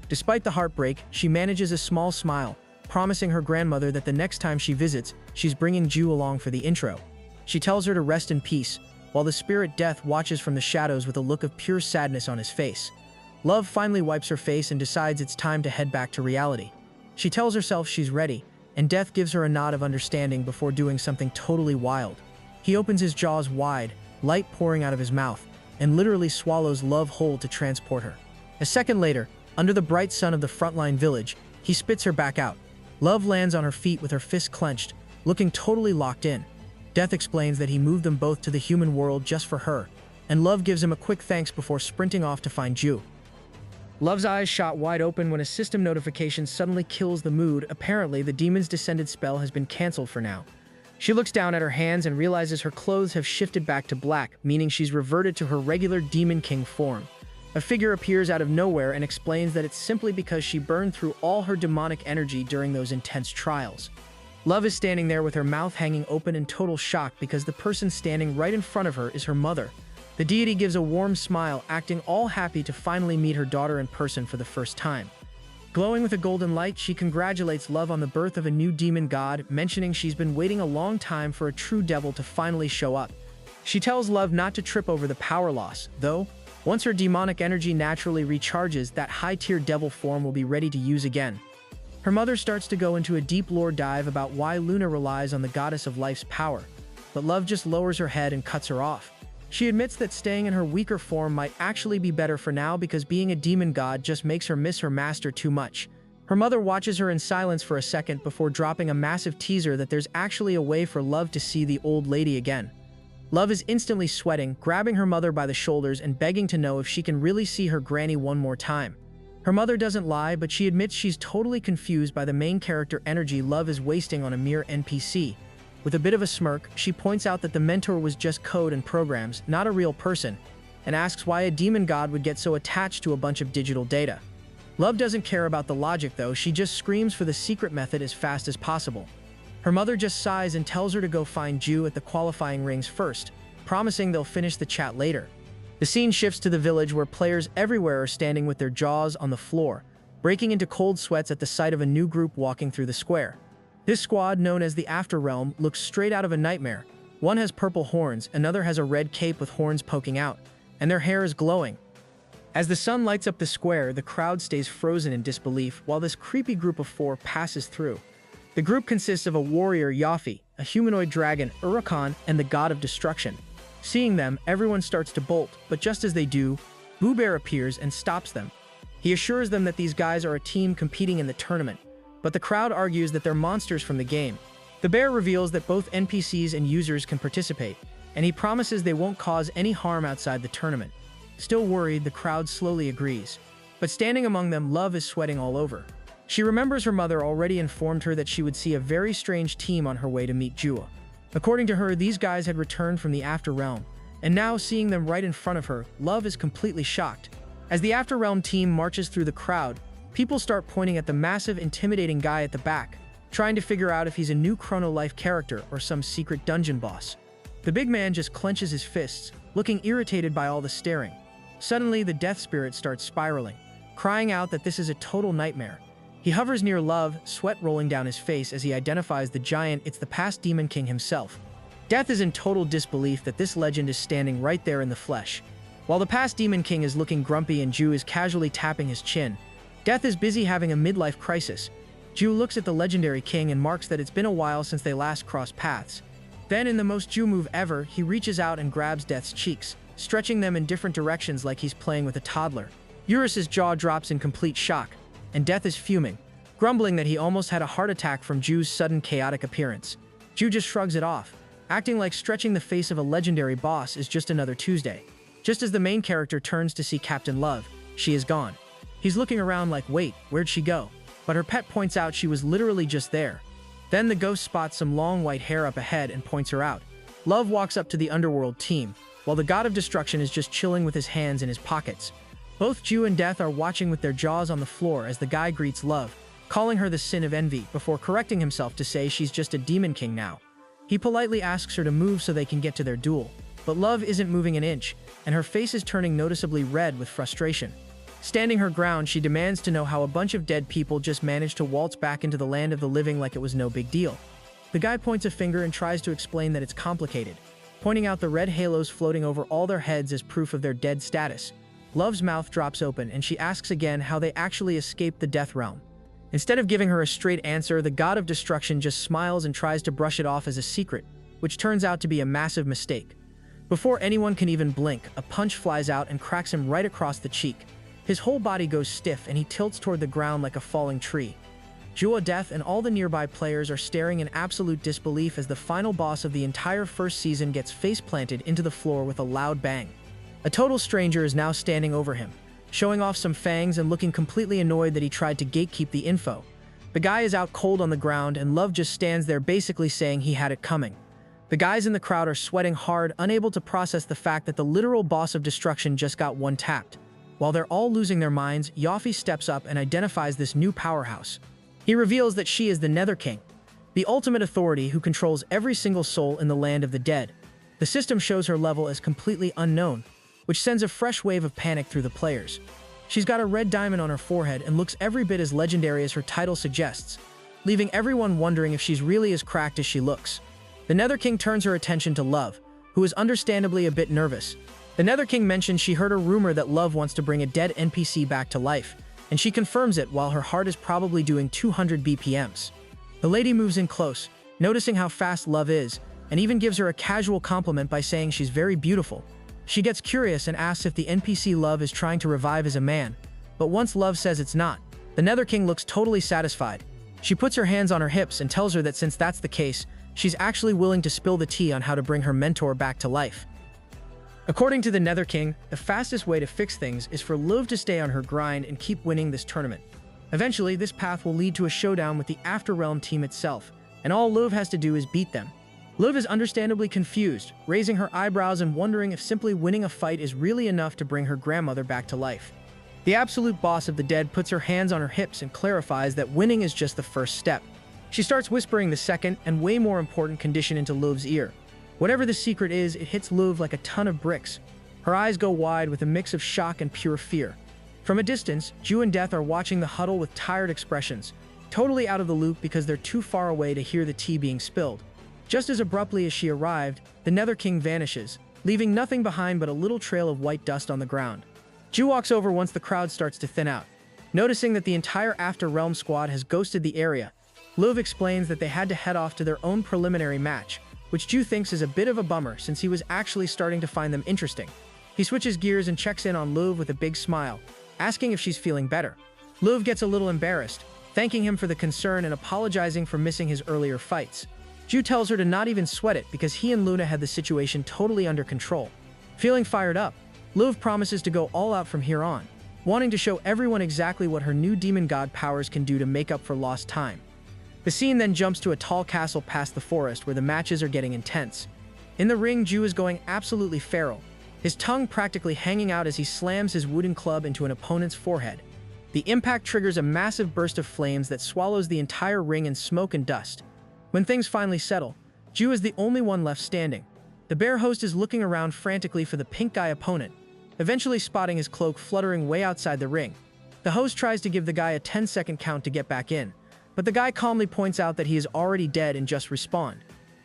Despite the heartbreak, she manages a small smile, promising her grandmother that the next time she visits, she's bringing Ju along for the intro. She tells her to rest in peace, while the spirit Death watches from the shadows with a look of pure sadness on his face. Love finally wipes her face and decides it's time to head back to reality. She tells herself she's ready, and Death gives her a nod of understanding before doing something totally wild. He opens his jaws wide, light pouring out of his mouth, and literally swallows Love whole to transport her. A second later, under the bright sun of the frontline village, he spits her back out. Love lands on her feet with her fists clenched, looking totally locked in. Death explains that he moved them both to the human world just for her, and Love gives him a quick thanks before sprinting off to find Ju. Love's eyes shot wide open when a system notification suddenly kills the mood. Apparently, the demon's descended spell has been cancelled for now. She looks down at her hands and realizes her clothes have shifted back to black, meaning she's reverted to her regular Demon King form. A figure appears out of nowhere and explains that it's simply because she burned through all her demonic energy during those intense trials. Love is standing there with her mouth hanging open in total shock because the person standing right in front of her is her mother. The deity gives a warm smile, acting all happy to finally meet her daughter in person for the first time. Glowing with a golden light, she congratulates Love on the birth of a new demon god, mentioning she's been waiting a long time for a true devil to finally show up. She tells Love not to trip over the power loss, though, once her demonic energy naturally recharges, that high-tier devil form will be ready to use again. Her mother starts to go into a deep lore dive about why Luna relies on the goddess of life's power, but Love just lowers her head and cuts her off. She admits that staying in her weaker form might actually be better for now because being a demon god just makes her miss her master too much. Her mother watches her in silence for a second before dropping a massive teaser that there's actually a way for Love to see the old lady again. Love is instantly sweating, grabbing her mother by the shoulders and begging to know if she can really see her granny one more time. Her mother doesn't lie, but she admits she's totally confused by the main character energy Love is wasting on a mere NPC. With a bit of a smirk, she points out that the mentor was just code and programs, not a real person, and asks why a demon god would get so attached to a bunch of digital data. Love doesn't care about the logic though, she just screams for the secret method as fast as possible. Her Her mother just sighs and tells her to go find Ju at the qualifying rings first, promising they'll finish the chat later. The scene shifts to the village where players everywhere are standing with their jaws on the floor, breaking into cold sweats at the sight of a new group walking through the square. This squad, known as the After Realm, looks straight out of a nightmare. One has purple horns, another has a red cape with horns poking out, and their hair is glowing. As the sun lights up the square, the crowd stays frozen in disbelief while this creepy group of 4 passes through. The group consists of a warrior, Yafi, a humanoid dragon, Urakan, and the god of destruction. Seeing them, everyone starts to bolt, but just as they do, Boo Bear appears and stops them. He assures them that these guys are a team competing in the tournament, but the crowd argues that they're monsters from the game. The bear reveals that both NPCs and users can participate, and he promises they won't cause any harm outside the tournament. Still worried, the crowd slowly agrees. But standing among them, Love is sweating all over. She remembers her mother already informed her that she would see a very strange team on her way to meet Jua. According to her, these guys had returned from the After Realm, and now seeing them right in front of her, Love is completely shocked. As the After Realm team marches through the crowd, people start pointing at the massive, intimidating guy at the back, trying to figure out if he's a new Chrono Life character or some secret dungeon boss. The big man just clenches his fists, looking irritated by all the staring. Suddenly, the death spirit starts spiraling, crying out that this is a total nightmare. He hovers near Love, sweat rolling down his face as he identifies the giant. It's the past Demon King himself. Death is in total disbelief that this legend is standing right there in the flesh. While the past Demon King is looking grumpy and Ju is casually tapping his chin, Death is busy having a midlife crisis. Ju looks at the legendary king and marks that it's been a while since they last crossed paths. Then, in the most Ju move ever, he reaches out and grabs Death's cheeks, stretching them in different directions like he's playing with a toddler. Eurus's jaw drops in complete shock, and Death is fuming, grumbling that he almost had a heart attack from Ju's sudden chaotic appearance. Ju just shrugs it off, acting like stretching the face of a legendary boss is just another Tuesday. Just as the main character turns to see Captain Love, she is gone. He's looking around like, wait, where'd she go? But her pet points out she was literally just there. Then the ghost spots some long white hair up ahead and points her out. Love walks up to the underworld team, while the god of destruction is just chilling with his hands in his pockets. Both Ju and Death are watching with their jaws on the floor as the guy greets Love, calling her the sin of envy before correcting himself to say she's just a demon king now. He politely asks her to move so they can get to their duel, but Love isn't moving an inch, and her face is turning noticeably red with frustration. Standing her ground, she demands to know how a bunch of dead people just managed to waltz back into the land of the living like it was no big deal. The guy points a finger and tries to explain that it's complicated, pointing out the red halos floating over all their heads as proof of their dead status. Love's mouth drops open and she asks again how they actually escaped the Death Realm. Instead of giving her a straight answer, the god of destruction just smiles and tries to brush it off as a secret, which turns out to be a massive mistake. Before anyone can even blink, a punch flies out and cracks him right across the cheek. His whole body goes stiff and he tilts toward the ground like a falling tree. Jua, Death, and all the nearby players are staring in absolute disbelief as the final boss of the entire first season gets face-planted into the floor with a loud bang. A total stranger is now standing over him, showing off some fangs and looking completely annoyed that he tried to gatekeep the info. The guy is out cold on the ground and Love just stands there basically saying he had it coming. The guys in the crowd are sweating hard, unable to process the fact that the literal boss of destruction just got one-tapped. While they're all losing their minds, Yafi steps up and identifies this new powerhouse. He reveals that she is the Nether King, the ultimate authority who controls every single soul in the land of the dead. The system shows her level as completely unknown, which sends a fresh wave of panic through the players. She's got a red diamond on her forehead and looks every bit as legendary as her title suggests, leaving everyone wondering if she's really as cracked as she looks. The Nether King turns her attention to Love, who is understandably a bit nervous. The Nether King mentions she heard a rumor that Love wants to bring a dead NPC back to life, and she confirms it while her heart is probably doing 200 BPMs. The lady moves in close, noticing how fast Love is, and even gives her a casual compliment by saying she's very beautiful. She gets curious and asks if the NPC Love is trying to revive as a man, but once Love says it's not, the Nether King looks totally satisfied. She puts her hands on her hips and tells her that since that's the case, she's actually willing to spill the tea on how to bring her mentor back to life. According to the Nether King, the fastest way to fix things is for Love to stay on her grind and keep winning this tournament. Eventually, this path will lead to a showdown with the After Realm team itself, and all Love has to do is beat them. Love is understandably confused, raising her eyebrows and wondering if simply winning a fight is really enough to bring her grandmother back to life. The absolute boss of the dead puts her hands on her hips and clarifies that winning is just the first step. She starts whispering the second and way more important condition into Louv's ear. Whatever the secret is, it hits Louv like a ton of bricks. Her eyes go wide with a mix of shock and pure fear. From a distance, Ju and Death are watching the huddle with tired expressions, totally out of the loop because they're too far away to hear the tea being spilled. Just as abruptly as she arrived, the Nether King vanishes, leaving nothing behind but a little trail of white dust on the ground. Ju walks over once the crowd starts to thin out. Noticing that the entire After Realm squad has ghosted the area, Louv explains that they had to head off to their own preliminary match, which Ju thinks is a bit of a bummer since he was actually starting to find them interesting. He switches gears and checks in on Louv with a big smile, asking if she's feeling better. Louv gets a little embarrassed, thanking him for the concern and apologizing for missing his earlier fights. Ju tells her to not even sweat it because he and Luna had the situation totally under control. Feeling fired up, Louv promises to go all out from here on, wanting to show everyone exactly what her new demon god powers can do to make up for lost time. The scene then jumps to a tall castle past the forest where the matches are getting intense. In the ring, Ju is going absolutely feral, his tongue practically hanging out as he slams his wooden club into an opponent's forehead. The impact triggers a massive burst of flames that swallows the entire ring in smoke and dust. When things finally settle, Ju is the only one left standing. The bear host is looking around frantically for the pink guy opponent, eventually spotting his cloak fluttering way outside the ring. The host tries to give the guy a 10-second count to get back in, but the guy calmly points out that he is already dead and just respawned.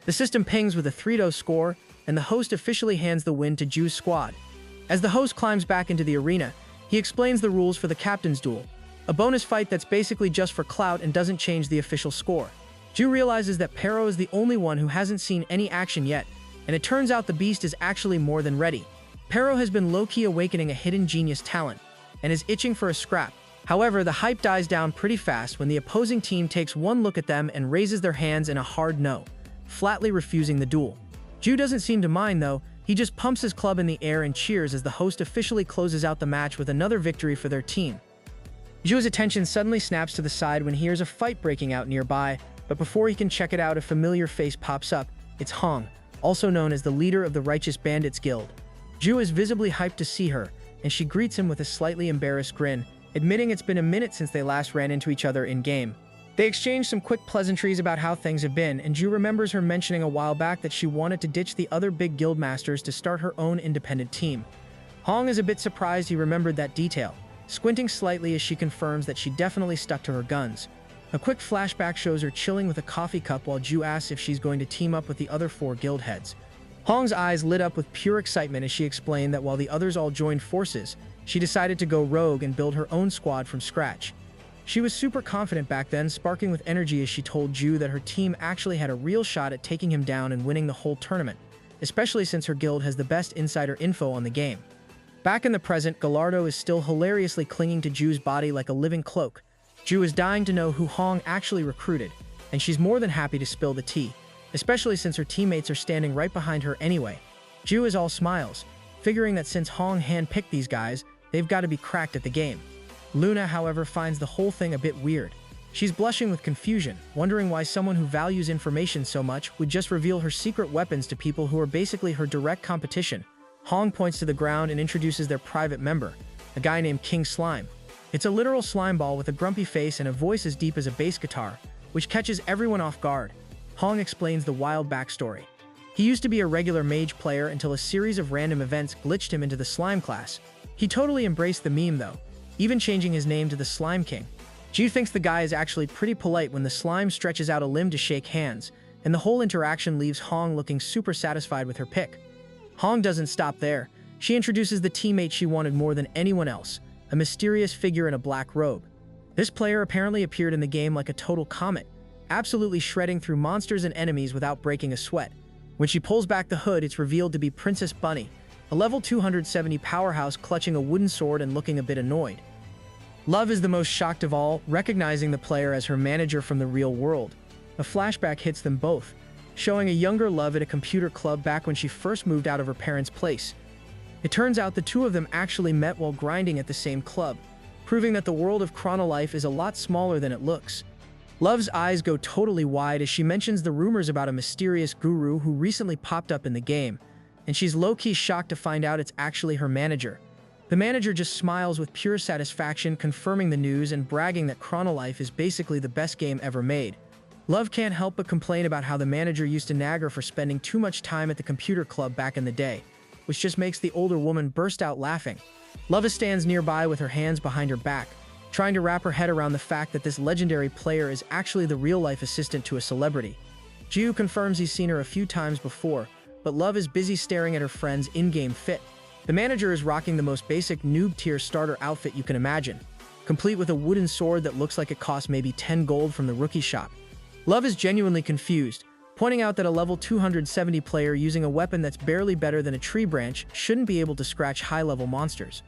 The system pings with a 3-0 score, and the host officially hands the win to Ju's squad. As the host climbs back into the arena, he explains the rules for the captain's duel, a bonus fight that's basically just for clout and doesn't change the official score. Ju realizes that Pero is the only one who hasn't seen any action yet, and it turns out the beast is actually more than ready. Pero has been low-key awakening a hidden genius talent, and is itching for a scrap. However, the hype dies down pretty fast when the opposing team takes one look at them and raises their hands in a hard no, flatly refusing the duel. Ju doesn't seem to mind though, he just pumps his club in the air and cheers as the host officially closes out the match with another victory for their team. Ju's attention suddenly snaps to the side when he hears a fight breaking out nearby, but before he can check it out, a familiar face pops up. It's Hong, also known as the leader of the Righteous Bandits Guild. Ju is visibly hyped to see her, and she greets him with a slightly embarrassed grin, admitting it's been a minute since they last ran into each other in-game. They exchange some quick pleasantries about how things have been, and Ju remembers her mentioning a while back that she wanted to ditch the other big guild masters to start her own independent team. Hong is a bit surprised he remembered that detail, squinting slightly as she confirms that she definitely stuck to her guns. A quick flashback shows her chilling with a coffee cup while Ju asks if she's going to team up with the other 4 guild heads. Hong's eyes lit up with pure excitement as she explained that while the others all joined forces, she decided to go rogue and build her own squad from scratch. She was super confident back then, sparking with energy as she told Ju that her team actually had a real shot at taking him down and winning the whole tournament, especially since her guild has the best insider info on the game. Back in the present, Gallardo is still hilariously clinging to Ju's body like a living cloak. Ju is dying to know who Hong actually recruited, and she's more than happy to spill the tea, especially since her teammates are standing right behind her anyway. Ju is all smiles, figuring that since Hong handpicked these guys, they've got to be cracked at the game. Luna, however, finds the whole thing a bit weird. She's blushing with confusion, wondering why someone who values information so much would just reveal her secret weapons to people who are basically her direct competition. Hong points to the ground and introduces their private member, a guy named King Slime. It's a literal slime ball with a grumpy face and a voice as deep as a bass guitar, which catches everyone off guard. Hong explains the wild backstory. He used to be a regular mage player until a series of random events glitched him into the slime class. He totally embraced the meme though, even changing his name to the Slime King. Ju thinks the guy is actually pretty polite when the slime stretches out a limb to shake hands, and the whole interaction leaves Hong looking super satisfied with her pick. Hong doesn't stop there. She introduces the teammate she wanted more than anyone else, a mysterious figure in a black robe. This player apparently appeared in the game like a total comet, absolutely shredding through monsters and enemies without breaking a sweat. When she pulls back the hood, it's revealed to be Princess Bunny, a level 270 powerhouse clutching a wooden sword and looking a bit annoyed. Love is the most shocked of all, recognizing the player as her manager from the real world. A flashback hits them both, showing a younger Love at a computer club back when she first moved out of her parents' place. It turns out the two of them actually met while grinding at the same club, proving that the world of Chronolife is a lot smaller than it looks. Love's eyes go totally wide as she mentions the rumors about a mysterious guru who recently popped up in the game, and she's low-key shocked to find out it's actually her manager. The manager just smiles with pure satisfaction, confirming the news and bragging that Chronolife is basically the best game ever made. Love can't help but complain about how the manager used to nag her for spending too much time at the computer club back in the day, which just makes the older woman burst out laughing. Love stands nearby with her hands behind her back, trying to wrap her head around the fact that this legendary player is actually the real-life assistant to a celebrity. Jiu confirms he's seen her a few times before, but Love is busy staring at her friend's in-game fit. The manager is rocking the most basic noob-tier starter outfit you can imagine, complete with a wooden sword that looks like it cost maybe 10 gold from the rookie shop. Love is genuinely confused, pointing out that a level 270 player using a weapon that's barely better than a tree branch shouldn't be able to scratch high-level monsters.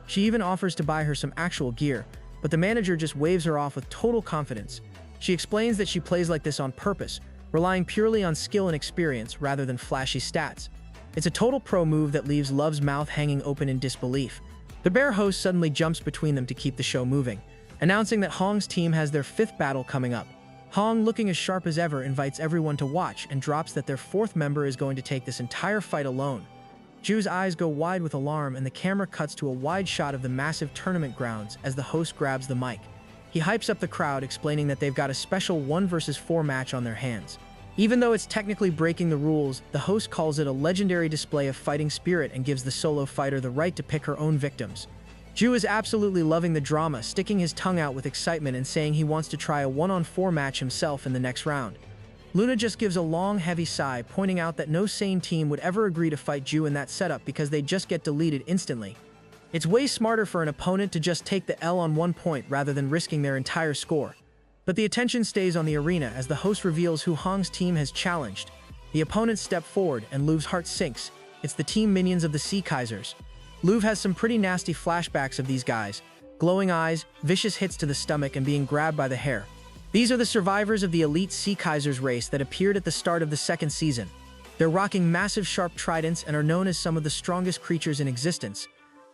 She even offers to buy her some actual gear, but the manager just waves her off with total confidence. She explains that she plays like this on purpose, relying purely on skill and experience rather than flashy stats. It's a total pro move that leaves Love's mouth hanging open in disbelief. The bear host suddenly jumps between them to keep the show moving, announcing that Hong's team has their 5th battle coming up. Hong, looking as sharp as ever, invites everyone to watch and drops that their 4th member is going to take this entire fight alone. Ju's eyes go wide with alarm and the camera cuts to a wide shot of the massive tournament grounds as the host grabs the mic. He hypes up the crowd, explaining that they've got a special 1 versus 4 match on their hands. Even though it's technically breaking the rules, the host calls it a legendary display of fighting spirit and gives the solo fighter the right to pick her own victims. Ju is absolutely loving the drama, sticking his tongue out with excitement and saying he wants to try a 1-on-4 match himself in the next round. Luna just gives a long, heavy sigh, pointing out that no sane team would ever agree to fight Ju in that setup because they'd just get deleted instantly. It's way smarter for an opponent to just take the L on 1 point rather than risking their entire score. But the attention stays on the arena as the host reveals who Hong's team has challenged. The opponents step forward and Luve's heart sinks. It's the team minions of the Sea Kaisers. Luve has some pretty nasty flashbacks of these guys. Glowing eyes, vicious hits to the stomach, and being grabbed by the hair. These are the survivors of the elite Sea Kaisers race that appeared at the start of the 2nd season. They're rocking massive sharp tridents and are known as some of the strongest creatures in existence.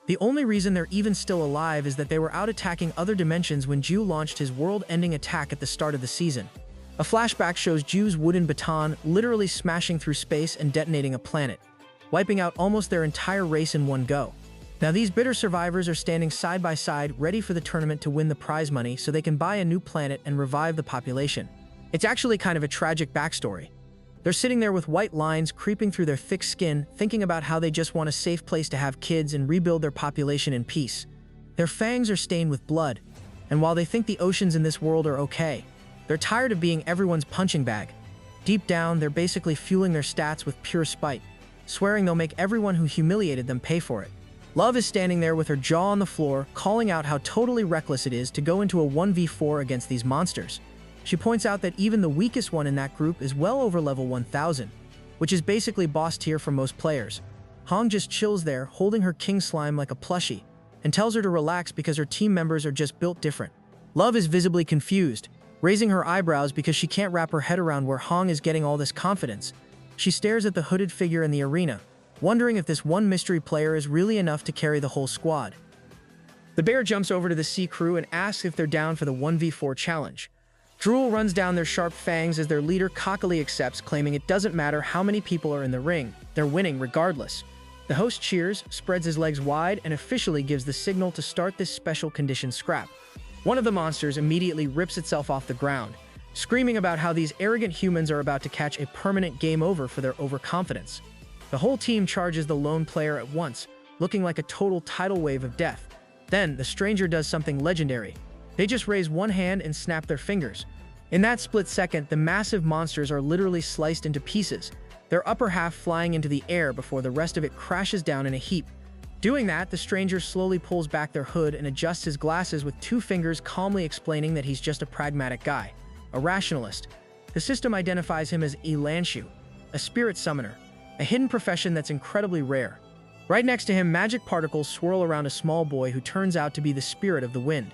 The only reason they're even still alive is that they were out attacking other dimensions when Ju launched his world-ending attack at the start of the season. A flashback shows Ju's wooden baton literally smashing through space and detonating a planet, wiping out almost their entire race in one go. Now these bitter survivors are standing side by side, ready for the tournament to win the prize money so they can buy a new planet and revive the population. It's actually kind of a tragic backstory. They're sitting there with white lines creeping through their thick skin, thinking about how they just want a safe place to have kids and rebuild their population in peace. Their fangs are stained with blood, and while they think the oceans in this world are okay, they're tired of being everyone's punching bag. Deep down, they're basically fueling their stats with pure spite, swearing they'll make everyone who humiliated them pay for it. Love is standing there with her jaw on the floor, calling out how totally reckless it is to go into a 1v4 against these monsters. She points out that even the weakest one in that group is well over level 1000, which is basically boss tier for most players. Hong just chills there, holding her king slime like a plushie, and tells her to relax because her team members are just built different. Love is visibly confused, raising her eyebrows because she can't wrap her head around where Hong is getting all this confidence. She stares at the hooded figure in the arena, wondering if this one mystery player is really enough to carry the whole squad. The bear jumps over to the sea crew and asks if they're down for the 1v4 challenge. Drool runs down their sharp fangs as their leader cockily accepts, claiming it doesn't matter how many people are in the ring, they're winning regardless. The host cheers, spreads his legs wide, and officially gives the signal to start this special condition scrap. One of the monsters immediately rips itself off the ground, screaming about how these arrogant humans are about to catch a permanent game over for their overconfidence. The whole team charges the lone player at once, looking like a total tidal wave of death. Then, the stranger does something legendary. They just raise one hand and snap their fingers. In that split second, the massive monsters are literally sliced into pieces, their upper half flying into the air before the rest of it crashes down in a heap. Doing that, the stranger slowly pulls back their hood and adjusts his glasses with 2 fingers, calmly explaining that he's just a pragmatic guy, a rationalist. The system identifies him as Ilanshu, a spirit summoner, a hidden profession that's incredibly rare. Right next to him, magic particles swirl around a small boy who turns out to be the spirit of the wind.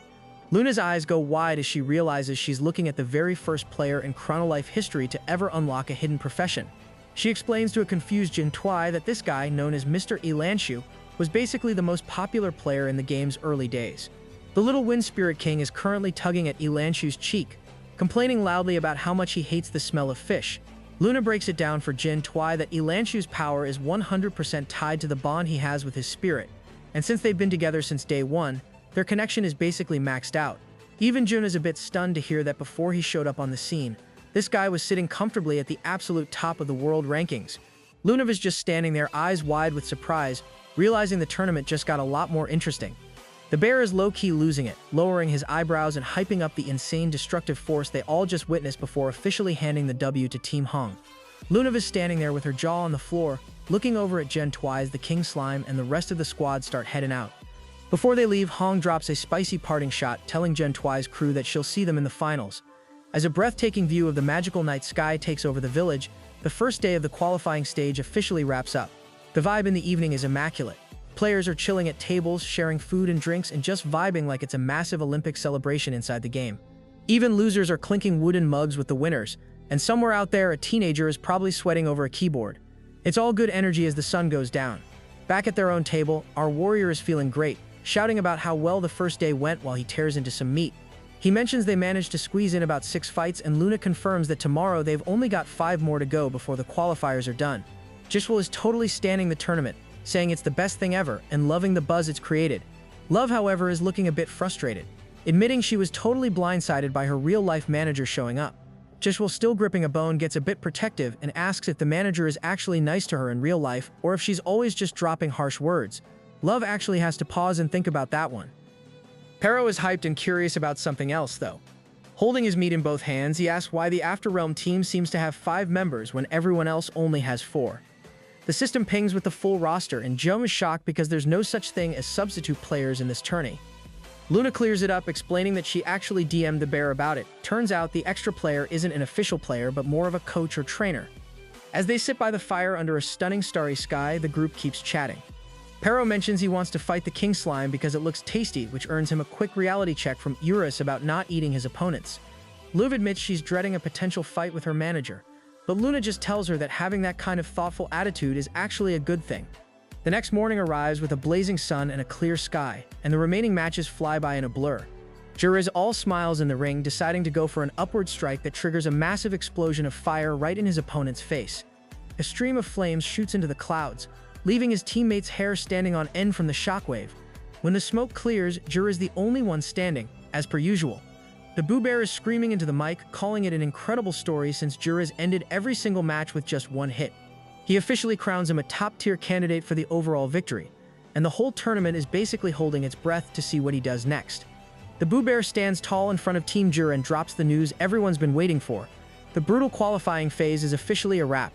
Luna's eyes go wide as she realizes she's looking at the very first player in Chronolife history to ever unlock a hidden profession. She explains to a confused Jin Tui that this guy, known as Mr. Ilanshu, was basically the most popular player in the game's early days. The little wind spirit king is currently tugging at Ilanshu's cheek, complaining loudly about how much he hates the smell of fish. Luna breaks it down for Jin Tui that Ilanshu's power is 100% tied to the bond he has with his spirit, and since they've been together since day one, their connection is basically maxed out. Even Jun is a bit stunned to hear that before he showed up on the scene, This guy was sitting comfortably at the absolute top of the world rankings. Luna was just standing there, eyes wide with surprise, realizing the tournament just got a lot more interesting. The bear is low-key losing it, lowering his eyebrows and hyping up the insane destructive force they all just witnessed before officially handing the W to Team Hong. Luna was standing there with her jaw on the floor, looking over at Gen Twice, the King Slime, and the rest of the squad start heading out. Before they leave, Hong drops a spicy parting shot, telling Gen Twice crew that she'll see them in the finals. As a breathtaking view of the magical night sky takes over the village, the first day of the qualifying stage officially wraps up. The vibe in the evening is immaculate. Players are chilling at tables, sharing food and drinks, and just vibing like it's a massive Olympic celebration inside the game. Even losers are clinking wooden mugs with the winners, and somewhere out there a teenager is probably sweating over a keyboard. It's all good energy as the sun goes down. Back at their own table, our warrior is feeling great, shouting about how well the first day went while he tears into some meat. He mentions they managed to squeeze in about 6 fights, and Luna confirms that tomorrow they've only got 5 more to go before the qualifiers are done. Jishwal is totally standing the tournament, saying it's the best thing ever and loving the buzz it's created. Love, however, is looking a bit frustrated, admitting she was totally blindsided by her real-life manager showing up. Jishwal, still gripping a bone, gets a bit protective and asks if the manager is actually nice to her in real life or if she's always just dropping harsh words. Love actually has to pause and think about that one. Pero is hyped and curious about something else, though. Holding his meat in both hands, he asks why the Afterrealm team seems to have 5 members when everyone else only has 4. The system pings with the full roster, and Joe is shocked because there's no such thing as substitute players in this tourney. Luna clears it up, explaining that she actually DM'd the bear about it. Turns out the extra player isn't an official player, but more of a coach or trainer. As they sit by the fire under a stunning starry sky, the group keeps chatting. Pero mentions he wants to fight the King Slime because it looks tasty, which earns him a quick reality check from Eurus about not eating his opponents. Luv admits she's dreading a potential fight with her manager, but Luna just tells her that having that kind of thoughtful attitude is actually a good thing. The next morning arrives with a blazing sun and a clear sky, and the remaining matches fly by in a blur. Jura is all smiles in the ring, deciding to go for an upward strike that triggers a massive explosion of fire right in his opponent's face. A stream of flames shoots into the clouds, leaving his teammate's hair standing on end from the shockwave. When the smoke clears, Jura is the only one standing, as per usual. The Boo Bear is screaming into the mic, calling it an incredible story since Jura's ended every single match with just 1 hit. He officially crowns him a top-tier candidate for the overall victory, and the whole tournament is basically holding its breath to see what he does next. The Boo Bear stands tall in front of Team Jura and drops the news everyone's been waiting for. The brutal qualifying phase is officially a wrap.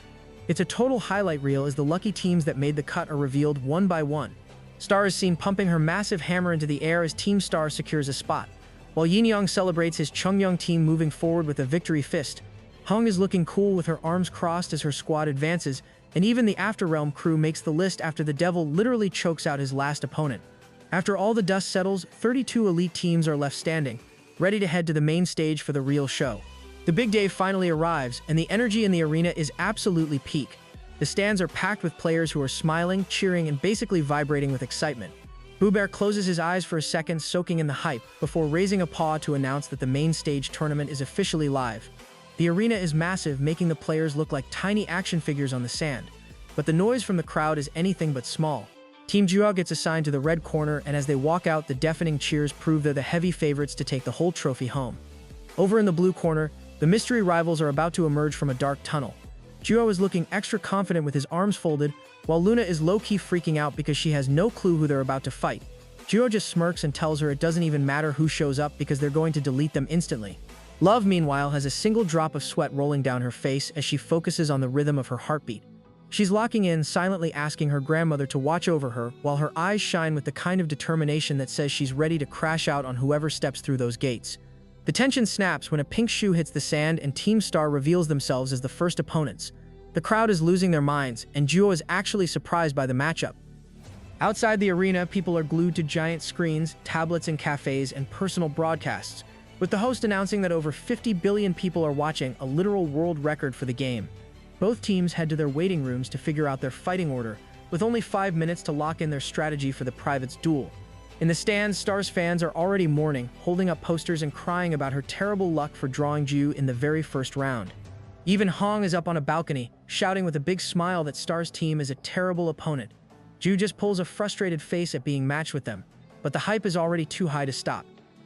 It's a total highlight reel as the lucky teams that made the cut are revealed one by one. Star is seen pumping her massive hammer into the air as Team Star secures a spot, while Yin Yang celebrates his Chungyang team moving forward with a victory fist. Hong is looking cool with her arms crossed as her squad advances, and even the Afterrealm crew makes the list after the devil literally chokes out his last opponent. After all the dust settles, 32 elite teams are left standing, ready to head to the main stage for the real show. The big day finally arrives, and the energy in the arena is absolutely peak. The stands are packed with players who are smiling, cheering, and basically vibrating with excitement. Boo Bear closes his eyes for a second, soaking in the hype, before raising a paw to announce that the main stage tournament is officially live. The arena is massive, making the players look like tiny action figures on the sand, but the noise from the crowd is anything but small. Team Juao gets assigned to the red corner, and as they walk out, the deafening cheers prove they're the heavy favorites to take the whole trophy home. Over in the blue corner, the mystery rivals are about to emerge from a dark tunnel. Juo is looking extra confident with his arms folded, while Luna is low-key freaking out because she has no clue who they're about to fight. Juo just smirks and tells her it doesn't even matter who shows up because they're going to delete them instantly. Love, meanwhile, has a single drop of sweat rolling down her face as she focuses on the rhythm of her heartbeat. She's locking in, silently asking her grandmother to watch over her, while her eyes shine with the kind of determination that says she's ready to crash out on whoever steps through those gates. The tension snaps when a pink shoe hits the sand and Team Star reveals themselves as the first opponents. The crowd is losing their minds, and Juo is actually surprised by the matchup. Outside the arena, people are glued to giant screens, tablets in cafes, and personal broadcasts, with the host announcing that over 50 billion people are watching, a literal world record for the game. Both teams head to their waiting rooms to figure out their fighting order, with only 5 minutes to lock in their strategy for the Private's duel. In the stands, Star's fans are already mourning, holding up posters and crying about her terrible luck for drawing Ju in the very first round. Even Hong is up on a balcony, shouting with a big smile that Star's team is a terrible opponent. Ju just pulls a frustrated face at being matched with them, but the hype is already too high to stop.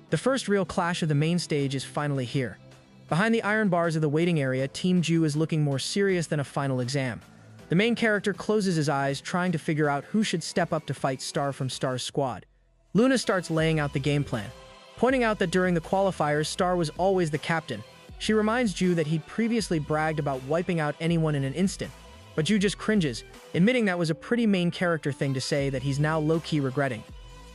The first real clash of the main stage is finally here. Behind the iron bars of the waiting area, Team Ju is looking more serious than a final exam. The main character closes his eyes, trying to figure out who should step up to fight Star from Star's squad. Luna starts laying out the game plan, pointing out that during the qualifiers, Star was always the captain. She reminds Ju that he'd previously bragged about wiping out anyone in an instant, but Ju just cringes, admitting that was a pretty main character thing to say that he's now low-key regretting.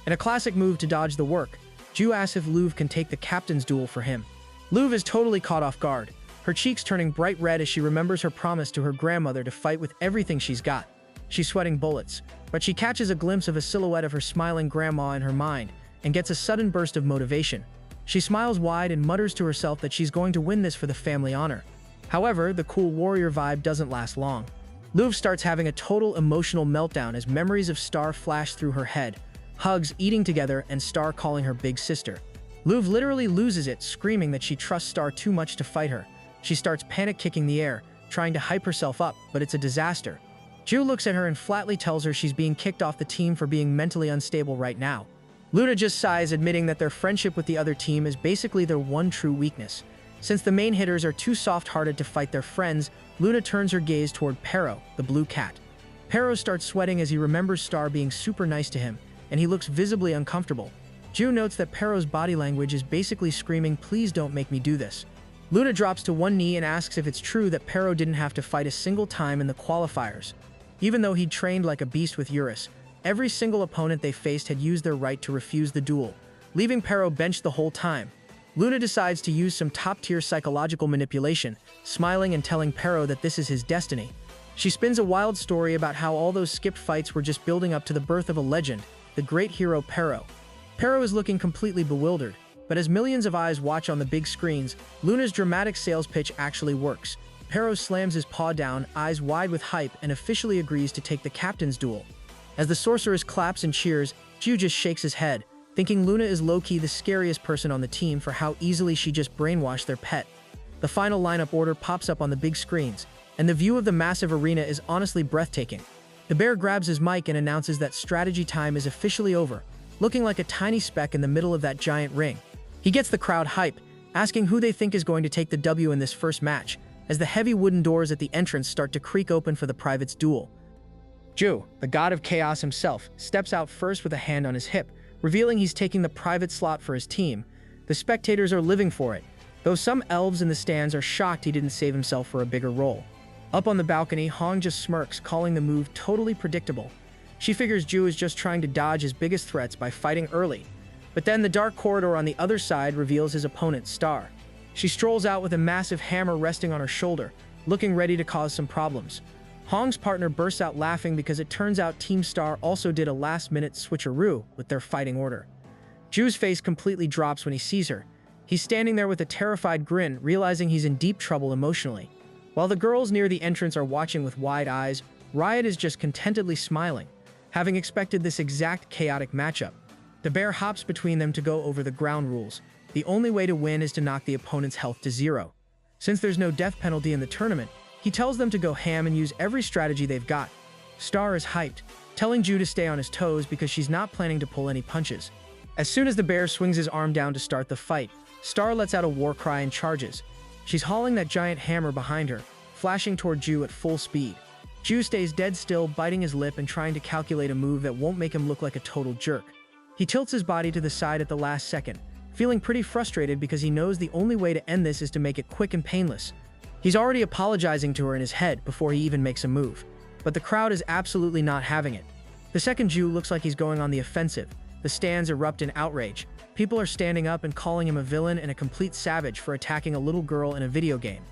In a classic move to dodge the work, Ju asks if Luv can take the captain's duel for him. Luv is totally caught off guard, her cheeks turning bright red as she remembers her promise to her grandmother to fight with everything she's got. She's sweating bullets, but she catches a glimpse of a silhouette of her smiling grandma in her mind and gets a sudden burst of motivation. She smiles wide and mutters to herself that she's going to win this for the family honor. However, the cool warrior vibe doesn't last long. Luv starts having a total emotional meltdown as memories of Star flash through her head, hugs, eating together, and Star calling her big sister. Luv literally loses it, screaming that she trusts Star too much to fight her. She starts panic-kicking the air, trying to hype herself up, but it's a disaster. Ju looks at her and flatly tells her she's being kicked off the team for being mentally unstable right now. Luna just sighs, admitting that their friendship with the other team is basically their one true weakness. Since the main hitters are too soft-hearted to fight their friends, Luna turns her gaze toward Pero, the blue cat. Pero starts sweating as he remembers Star being super nice to him, and he looks visibly uncomfortable. Ju notes that Pero's body language is basically screaming, "Please don't make me do this." Luna drops to one knee and asks if it's true that Pero didn't have to fight a single time in the qualifiers. Even though he'd trained like a beast with Eurus, every single opponent they faced had used their right to refuse the duel, leaving Pero benched the whole time. Luna decides to use some top-tier psychological manipulation, smiling and telling Pero that this is his destiny. She spins a wild story about how all those skipped fights were just building up to the birth of a legend, the great hero Pero. Pero is looking completely bewildered, but as millions of eyes watch on the big screens, Luna's dramatic sales pitch actually works. Pero slams his paw down, eyes wide with hype, and officially agrees to take the captain's duel. As the sorceress claps and cheers, Ju just shakes his head, thinking Luna is low-key the scariest person on the team for how easily she just brainwashed their pet. The final lineup order pops up on the big screens, and the view of the massive arena is honestly breathtaking. The bear grabs his mic and announces that strategy time is officially over, looking like a tiny speck in the middle of that giant ring. He gets the crowd hype, asking who they think is going to take the W in this first match, as the heavy wooden doors at the entrance start to creak open for the private's duel. Ju, the god of chaos himself, steps out first with a hand on his hip, revealing he's taking the private slot for his team. The spectators are living for it, though some elves in the stands are shocked he didn't save himself for a bigger role. Up on the balcony, Hong just smirks, calling the move totally predictable. She figures Ju is just trying to dodge his biggest threats by fighting early. But then the dark corridor on the other side reveals his opponent, Star. She strolls out with a massive hammer resting on her shoulder, looking ready to cause some problems. Hong's partner bursts out laughing because it turns out Team Star also did a last-minute switcheroo with their fighting order. Ju's face completely drops when he sees her. He's standing there with a terrified grin, realizing he's in deep trouble emotionally. While the girls near the entrance are watching with wide eyes, Riot is just contentedly smiling, having expected this exact chaotic matchup. The bear hops between them to go over the ground rules. The only way to win is to knock the opponent's health to zero. Since there's no death penalty in the tournament, he tells them to go ham and use every strategy they've got. Star is hyped, telling Ju to stay on his toes because she's not planning to pull any punches. As soon as the bear swings his arm down to start the fight, Star lets out a war cry and charges. She's hauling that giant hammer behind her, flashing toward Ju at full speed. Ju stays dead still, biting his lip and trying to calculate a move that won't make him look like a total jerk. He tilts his body to the side at the last second, feeling pretty frustrated because he knows the only way to end this is to make it quick and painless. He's already apologizing to her in his head before he even makes a move, but the crowd is absolutely not having it. The second Ju looks like he's going on the offensive. The stands erupt in outrage. People are standing up and calling him a villain and a complete savage for attacking a little girl in a video game.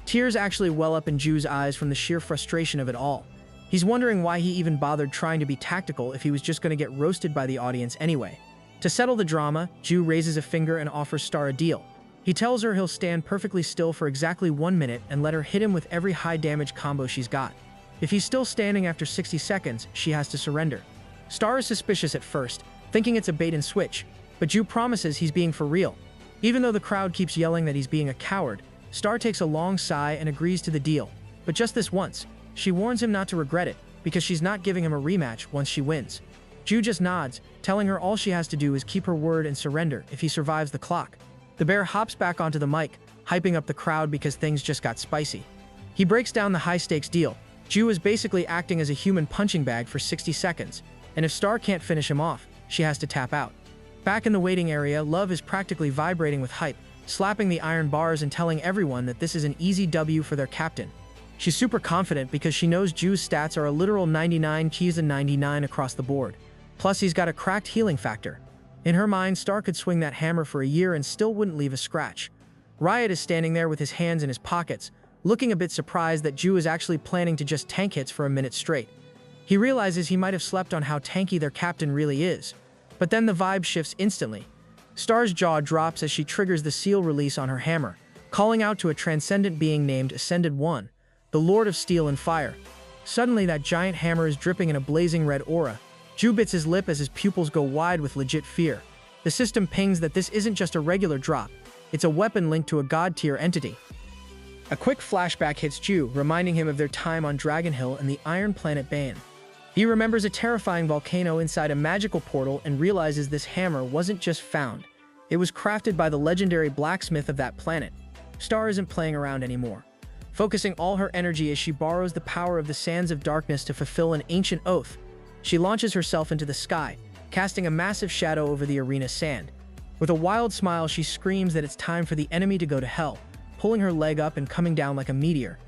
Tears actually well up in Ju's eyes from the sheer frustration of it all. He's wondering why he even bothered trying to be tactical if he was just going to get roasted by the audience anyway. To settle the drama, Ju raises a finger and offers Star a deal. He tells her he'll stand perfectly still for exactly 1 minute and let her hit him with every high-damage combo she's got. If he's still standing after 60 seconds, she has to surrender. Star is suspicious at first, thinking it's a bait and switch, but Ju promises he's being for real. Even though the crowd keeps yelling that he's being a coward, Star takes a long sigh and agrees to the deal. But just this once, she warns him not to regret it, because she's not giving him a rematch once she wins. Ju just nods, telling her all she has to do is keep her word and surrender if he survives the clock. The bear hops back onto the mic, hyping up the crowd because things just got spicy. He breaks down the high-stakes deal. Ju is basically acting as a human punching bag for 60 seconds, and if Star can't finish him off, she has to tap out. Back in the waiting area, Love is practically vibrating with hype, slapping the iron bars and telling everyone that this is an easy W for their captain. She's super confident because she knows Ju's stats are a literal 99 keys and 99 across the board. Plus, he's got a cracked healing factor. In her mind, Star could swing that hammer for a year and still wouldn't leave a scratch. Riot is standing there with his hands in his pockets, looking a bit surprised that Ju is actually planning to just tank hits for a minute straight. He realizes he might have slept on how tanky their captain really is. But then the vibe shifts instantly. Star's jaw drops as she triggers the seal release on her hammer, calling out to a transcendent being named Ascended One, the Lord of Steel and Fire. Suddenly, that giant hammer is dripping in a blazing red aura. Ju bits his lip as his pupils go wide with legit fear. The system pings that this isn't just a regular drop, it's a weapon linked to a god-tier entity. A quick flashback hits Ju, reminding him of their time on Dragon Hill and the Iron Planet Bane. He remembers a terrifying volcano inside a magical portal and realizes this hammer wasn't just found. It was crafted by the legendary blacksmith of that planet. Star isn't playing around anymore, focusing all her energy as she borrows the power of the Sands of Darkness to fulfill an ancient oath. She launches herself into the sky, casting a massive shadow over the arena sand. With a wild smile, she screams that it's time for the enemy to go to hell, pulling her leg up and coming down like a meteor.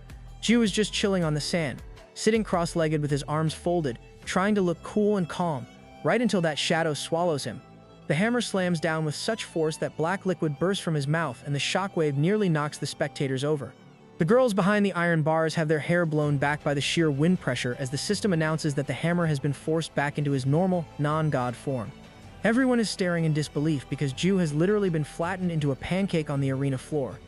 Ju is just chilling on the sand, sitting cross-legged with his arms folded, trying to look cool and calm, right until that shadow swallows him. The hammer slams down with such force that black liquid bursts from his mouth and the shockwave nearly knocks the spectators over. The girls behind the iron bars have their hair blown back by the sheer wind pressure as the system announces that the hammer has been forced back into his normal, non-god form. Everyone is staring in disbelief because Ju has literally been flattened into a pancake on the arena floor.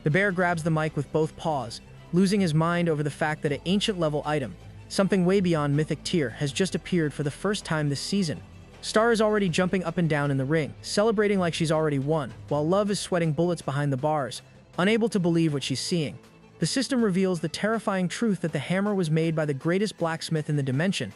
The bear grabs the mic with both paws, losing his mind over the fact that an ancient-level item, something way beyond mythic tier, has just appeared for the first time this season. Star is already jumping up and down in the ring, celebrating like she's already won, while Love is sweating bullets behind the bars, unable to believe what she's seeing. The system reveals the terrifying truth that the hammer was made by the greatest blacksmith in the dimension,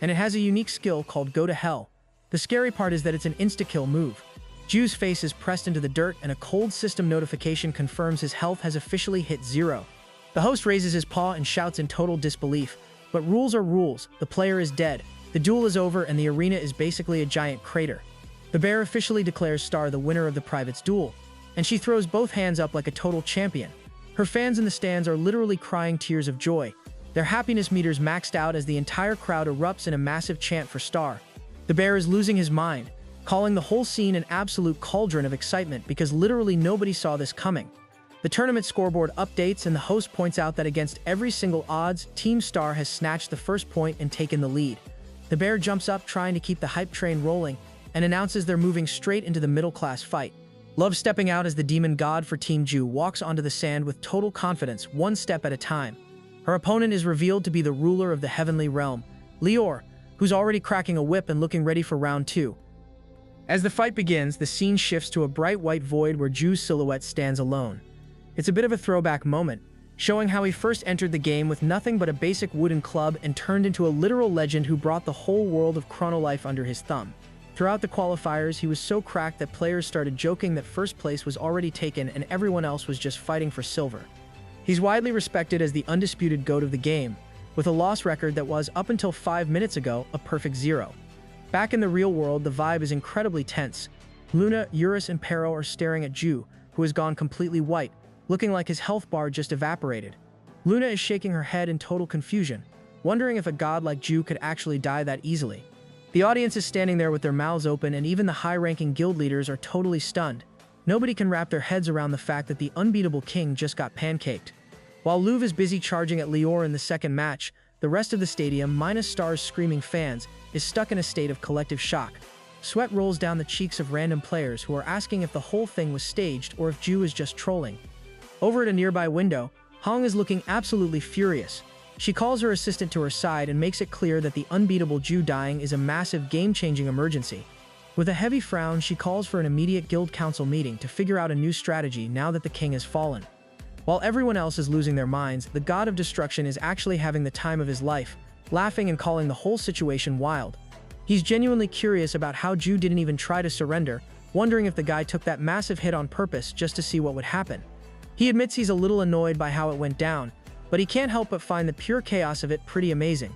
and it has a unique skill called Go to Hell. The scary part is that it's an insta-kill move. Ju's face is pressed into the dirt and a cold system notification confirms his health has officially hit 0. The host raises his paw and shouts in total disbelief, but rules are rules, the player is dead, the duel is over and the arena is basically a giant crater. The bear officially declares Star the winner of the private's duel, and she throws both hands up like a total champion. Her fans in the stands are literally crying tears of joy. Their happiness meters maxed out as the entire crowd erupts in a massive chant for Star. The bear is losing his mind, calling the whole scene an absolute cauldron of excitement because literally nobody saw this coming. The tournament scoreboard updates and the host points out that against every single odds, Team Star has snatched the first point and taken the lead. The bear jumps up trying to keep the hype train rolling and announces they're moving straight into the middle-class fight. Love, stepping out as the demon god for Team Ju, walks onto the sand with total confidence, one step at a time. Her opponent is revealed to be the ruler of the heavenly realm, Lior, who's already cracking a whip and looking ready for round 2. As the fight begins, the scene shifts to a bright white void where Ju's silhouette stands alone. It's a bit of a throwback moment, showing how he first entered the game with nothing but a basic wooden club and turned into a literal legend who brought the whole world of Chronolife under his thumb. Throughout the qualifiers, he was so cracked that players started joking that first place was already taken and everyone else was just fighting for silver. He's widely respected as the undisputed GOAT of the game, with a loss record that was, up until 5 minutes ago, a perfect 0. Back in the real world, the vibe is incredibly tense. Luna, Eurus, and Pero are staring at Ju, who has gone completely white, looking like his health bar just evaporated. Luna is shaking her head in total confusion, wondering if a god like Ju could actually die that easily. The audience is standing there with their mouths open, and even the high-ranking guild leaders are totally stunned. Nobody can wrap their heads around the fact that the unbeatable king just got pancaked. While Louvre is busy charging at Lior in the second match, the rest of the stadium, minus Star's screaming fans, is stuck in a state of collective shock. Sweat rolls down the cheeks of random players who are asking if the whole thing was staged or if Ju is just trolling. Over at a nearby window, Hong is looking absolutely furious. She calls her assistant to her side and makes it clear that the unbeatable Ju dying is a massive game-changing emergency. With a heavy frown, she calls for an immediate guild council meeting to figure out a new strategy now that the king has fallen. While everyone else is losing their minds, the god of destruction is actually having the time of his life, laughing and calling the whole situation wild. He's genuinely curious about how Ju didn't even try to surrender, wondering if the guy took that massive hit on purpose just to see what would happen. He admits he's a little annoyed by how it went down, but he can't help but find the pure chaos of it pretty amazing.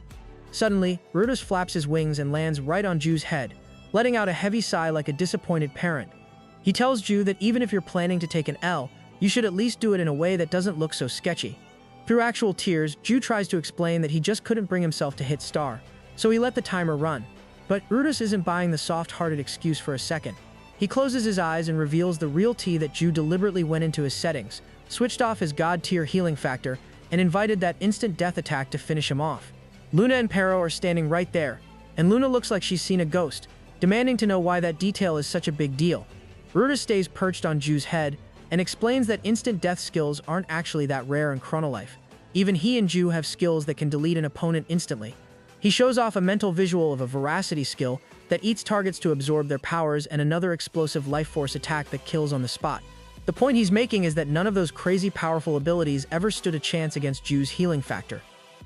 Suddenly, Rutus flaps his wings and lands right on Ju's head, letting out a heavy sigh like a disappointed parent. He tells Ju that even if you're planning to take an L, you should at least do it in a way that doesn't look so sketchy. Through actual tears, Ju tries to explain that he just couldn't bring himself to hit Star, so he let the timer run. But Rutus isn't buying the soft-hearted excuse for a second. He closes his eyes and reveals the real tea that Ju deliberately went into his settings, switched off his god-tier healing factor, and invited that instant death attack to finish him off. Luna and Pero are standing right there, and Luna looks like she's seen a ghost, demanding to know why that detail is such a big deal. Rutus stays perched on Ju's head and explains that instant death skills aren't actually that rare in Chronolife. Even he and Ju have skills that can delete an opponent instantly. He shows off a mental visual of a veracity skill that eats targets to absorb their powers and another explosive life force attack that kills on the spot. The point he's making is that none of those crazy powerful abilities ever stood a chance against Ju's healing factor.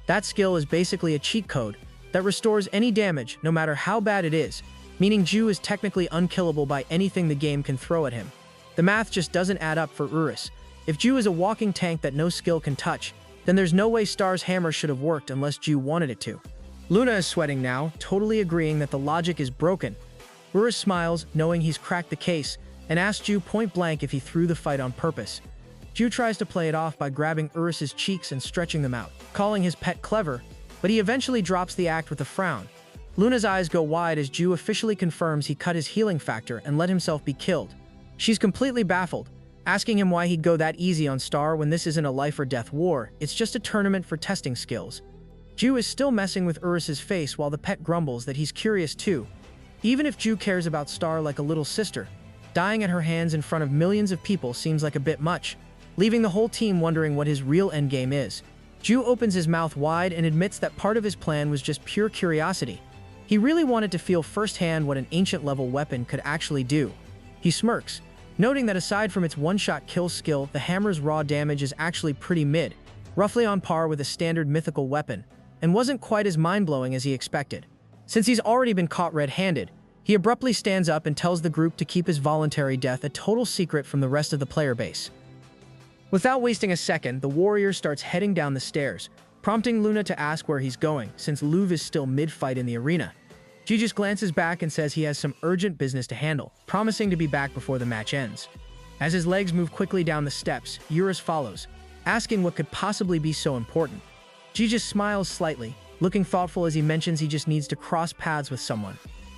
That skill is basically a cheat code that restores any damage, no matter how bad it is, meaning Ju is technically unkillable by anything the game can throw at him. The math just doesn't add up for Urus. If Ju is a walking tank that no skill can touch, then there's no way Star's hammer should have worked unless Ju wanted it to. Luna is sweating now, totally agreeing that the logic is broken. Urus smiles, knowing he's cracked the case, and asks Ju point-blank if he threw the fight on purpose. Ju tries to play it off by grabbing Urus's cheeks and stretching them out, calling his pet clever, but he eventually drops the act with a frown. Luna's eyes go wide as Ju officially confirms he cut his healing factor and let himself be killed. She's completely baffled, asking him why he'd go that easy on Star when this isn't a life-or-death war, it's just a tournament for testing skills. Ju is still messing with Urus's face while the pet grumbles that he's curious too. Even if Ju cares about Star like a little sister, dying at her hands in front of millions of people seems like a bit much, leaving the whole team wondering what his real endgame is. Ju opens his mouth wide and admits that part of his plan was just pure curiosity. He really wanted to feel firsthand what an ancient-level weapon could actually do. He smirks, noting that aside from its one-shot kill skill, the hammer's raw damage is actually pretty mid, roughly on par with a standard mythical weapon, and wasn't quite as mind-blowing as he expected. Since he's already been caught red-handed, he abruptly stands up and tells the group to keep his voluntary death a total secret from the rest of the player base. Without wasting a second, the warrior starts heading down the stairs, prompting Luna to ask where he's going, since Luv is still mid-fight in the arena. Ji just glances back and says he has some urgent business to handle, promising to be back before the match ends. As his legs move quickly down the steps, Eurus follows, asking what could possibly be so important. Ji just smiles slightly, looking thoughtful as he mentions he just needs to cross paths with someone.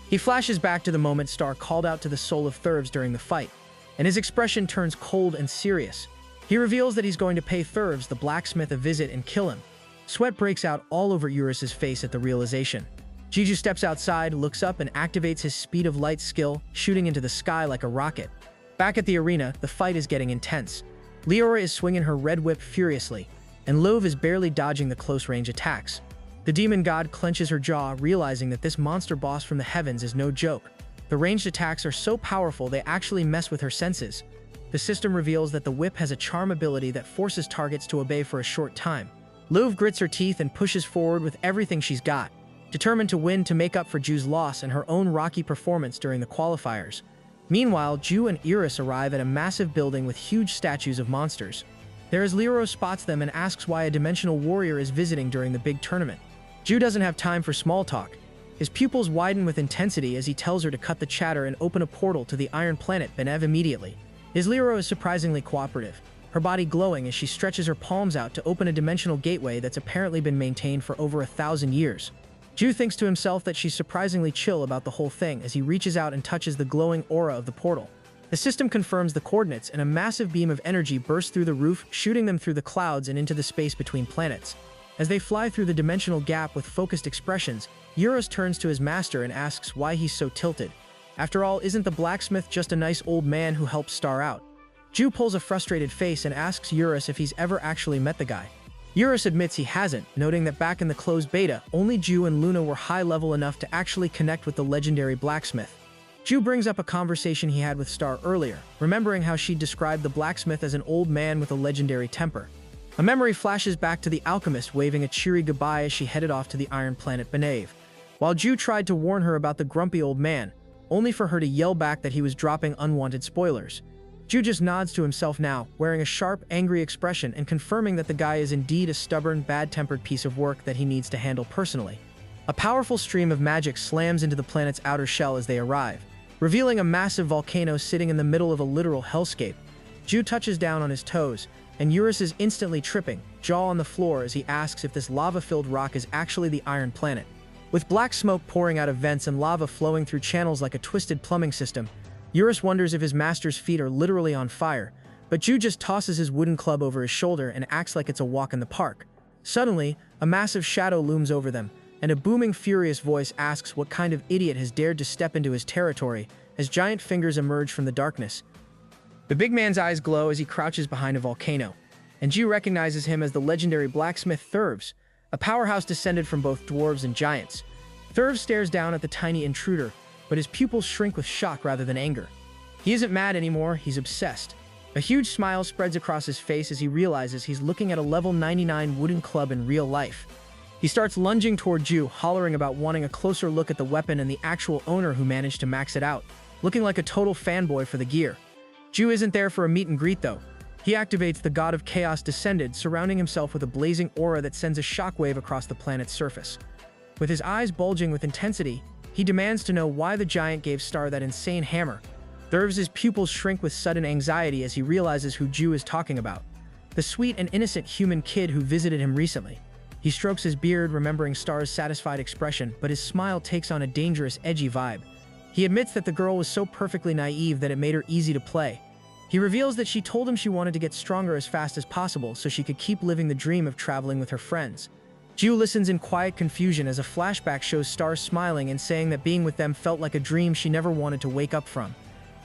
He flashes back to the moment Star called out to the soul of Thurves during the fight, and his expression turns cold and serious. He reveals that he's going to pay Thurves, the blacksmith, a visit and kill him. Sweat breaks out all over Eurus's face at the realization. Jiju steps outside, looks up, and activates his speed of light skill, shooting into the sky like a rocket. Back at the arena, the fight is getting intense. Leora is swinging her red whip furiously, and Love is barely dodging the close-range attacks. The demon god clenches her jaw, realizing that this monster boss from the heavens is no joke. The ranged attacks are so powerful they actually mess with her senses. The system reveals that the whip has a charm ability that forces targets to obey for a short time. Love grits her teeth and pushes forward with everything she's got, determined to win to make up for Ju's loss and her own rocky performance during the qualifiers. Meanwhile, Ju and Iris arrive at a massive building with huge statues of monsters. There as Leoro spots them and asks why a dimensional warrior is visiting during the big tournament. Ju doesn't have time for small talk. His pupils widen with intensity as he tells her to cut the chatter and open a portal to the iron planet Benev immediately. His Leoro is surprisingly cooperative, her body glowing as she stretches her palms out to open a dimensional gateway that's apparently been maintained for over 1,000 years. Ju thinks to himself that she's surprisingly chill about the whole thing as he reaches out and touches the glowing aura of the portal. The system confirms the coordinates and a massive beam of energy bursts through the roof, shooting them through the clouds and into the space between planets. As they fly through the dimensional gap with focused expressions, Eurus turns to his master and asks why he's so tilted. After all, isn't the blacksmith just a nice old man who helps Star out? Ju pulls a frustrated face and asks Eurus if he's ever actually met the guy. Eurus admits he hasn't, noting that back in the closed beta, only Ju and Luna were high-level enough to actually connect with the legendary blacksmith. Ju brings up a conversation he had with Star earlier, remembering how she'd described the blacksmith as an old man with a legendary temper. A memory flashes back to the alchemist waving a cheery goodbye as she headed off to the iron planet Benev. While Ju tried to warn her about the grumpy old man, only for her to yell back that he was dropping unwanted spoilers. Ju just nods to himself now, wearing a sharp, angry expression and confirming that the guy is indeed a stubborn, bad-tempered piece of work that he needs to handle personally. A powerful stream of magic slams into the planet's outer shell as they arrive, revealing a massive volcano sitting in the middle of a literal hellscape. Ju touches down on his toes, and Eurus is instantly tripping, jaw on the floor as he asks if this lava-filled rock is actually the Iron Planet. With black smoke pouring out of vents and lava flowing through channels like a twisted plumbing system, Eurus wonders if his master's feet are literally on fire, but Ju just tosses his wooden club over his shoulder and acts like it's a walk in the park. Suddenly, a massive shadow looms over them, and a booming, furious voice asks what kind of idiot has dared to step into his territory as giant fingers emerge from the darkness. The big man's eyes glow as he crouches behind a volcano, and Ju recognizes him as the legendary blacksmith Thurvs, a powerhouse descended from both dwarves and giants. Thurvs stares down at the tiny intruder, but his pupils shrink with shock rather than anger. He isn't mad anymore, he's obsessed. A huge smile spreads across his face as he realizes he's looking at a level 99 wooden club in real life. He starts lunging toward Ju, hollering about wanting a closer look at the weapon and the actual owner who managed to max it out, looking like a total fanboy for the gear. Ju isn't there for a meet and greet though. He activates the God of Chaos Descended, surrounding himself with a blazing aura that sends a shockwave across the planet's surface. With his eyes bulging with intensity, he demands to know why the giant gave Star that insane hammer. Thurvs' pupils shrink with sudden anxiety as he realizes who Ju is talking about. The sweet and innocent human kid who visited him recently. He strokes his beard, remembering Star's satisfied expression, but his smile takes on a dangerous, edgy vibe. He admits that the girl was so perfectly naive that it made her easy to play. He reveals that she told him she wanted to get stronger as fast as possible so she could keep living the dream of traveling with her friends. Ju listens in quiet confusion as a flashback shows Star smiling and saying that being with them felt like a dream she never wanted to wake up from.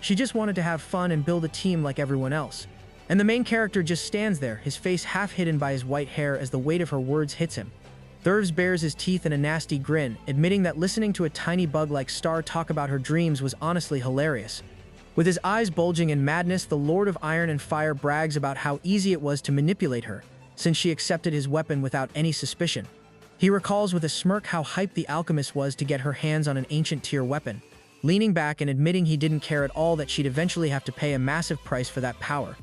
She just wanted to have fun and build a team like everyone else. And the main character just stands there, his face half hidden by his white hair as the weight of her words hits him. Thurvs bares his teeth in a nasty grin, admitting that listening to a tiny bug like Star talk about her dreams was honestly hilarious. With his eyes bulging in madness, the Lord of Iron and Fire brags about how easy it was to manipulate her, since she accepted his weapon without any suspicion. He recalls with a smirk how hyped the alchemist was to get her hands on an ancient tier weapon, leaning back and admitting he didn't care at all that she'd eventually have to pay a massive price for that power.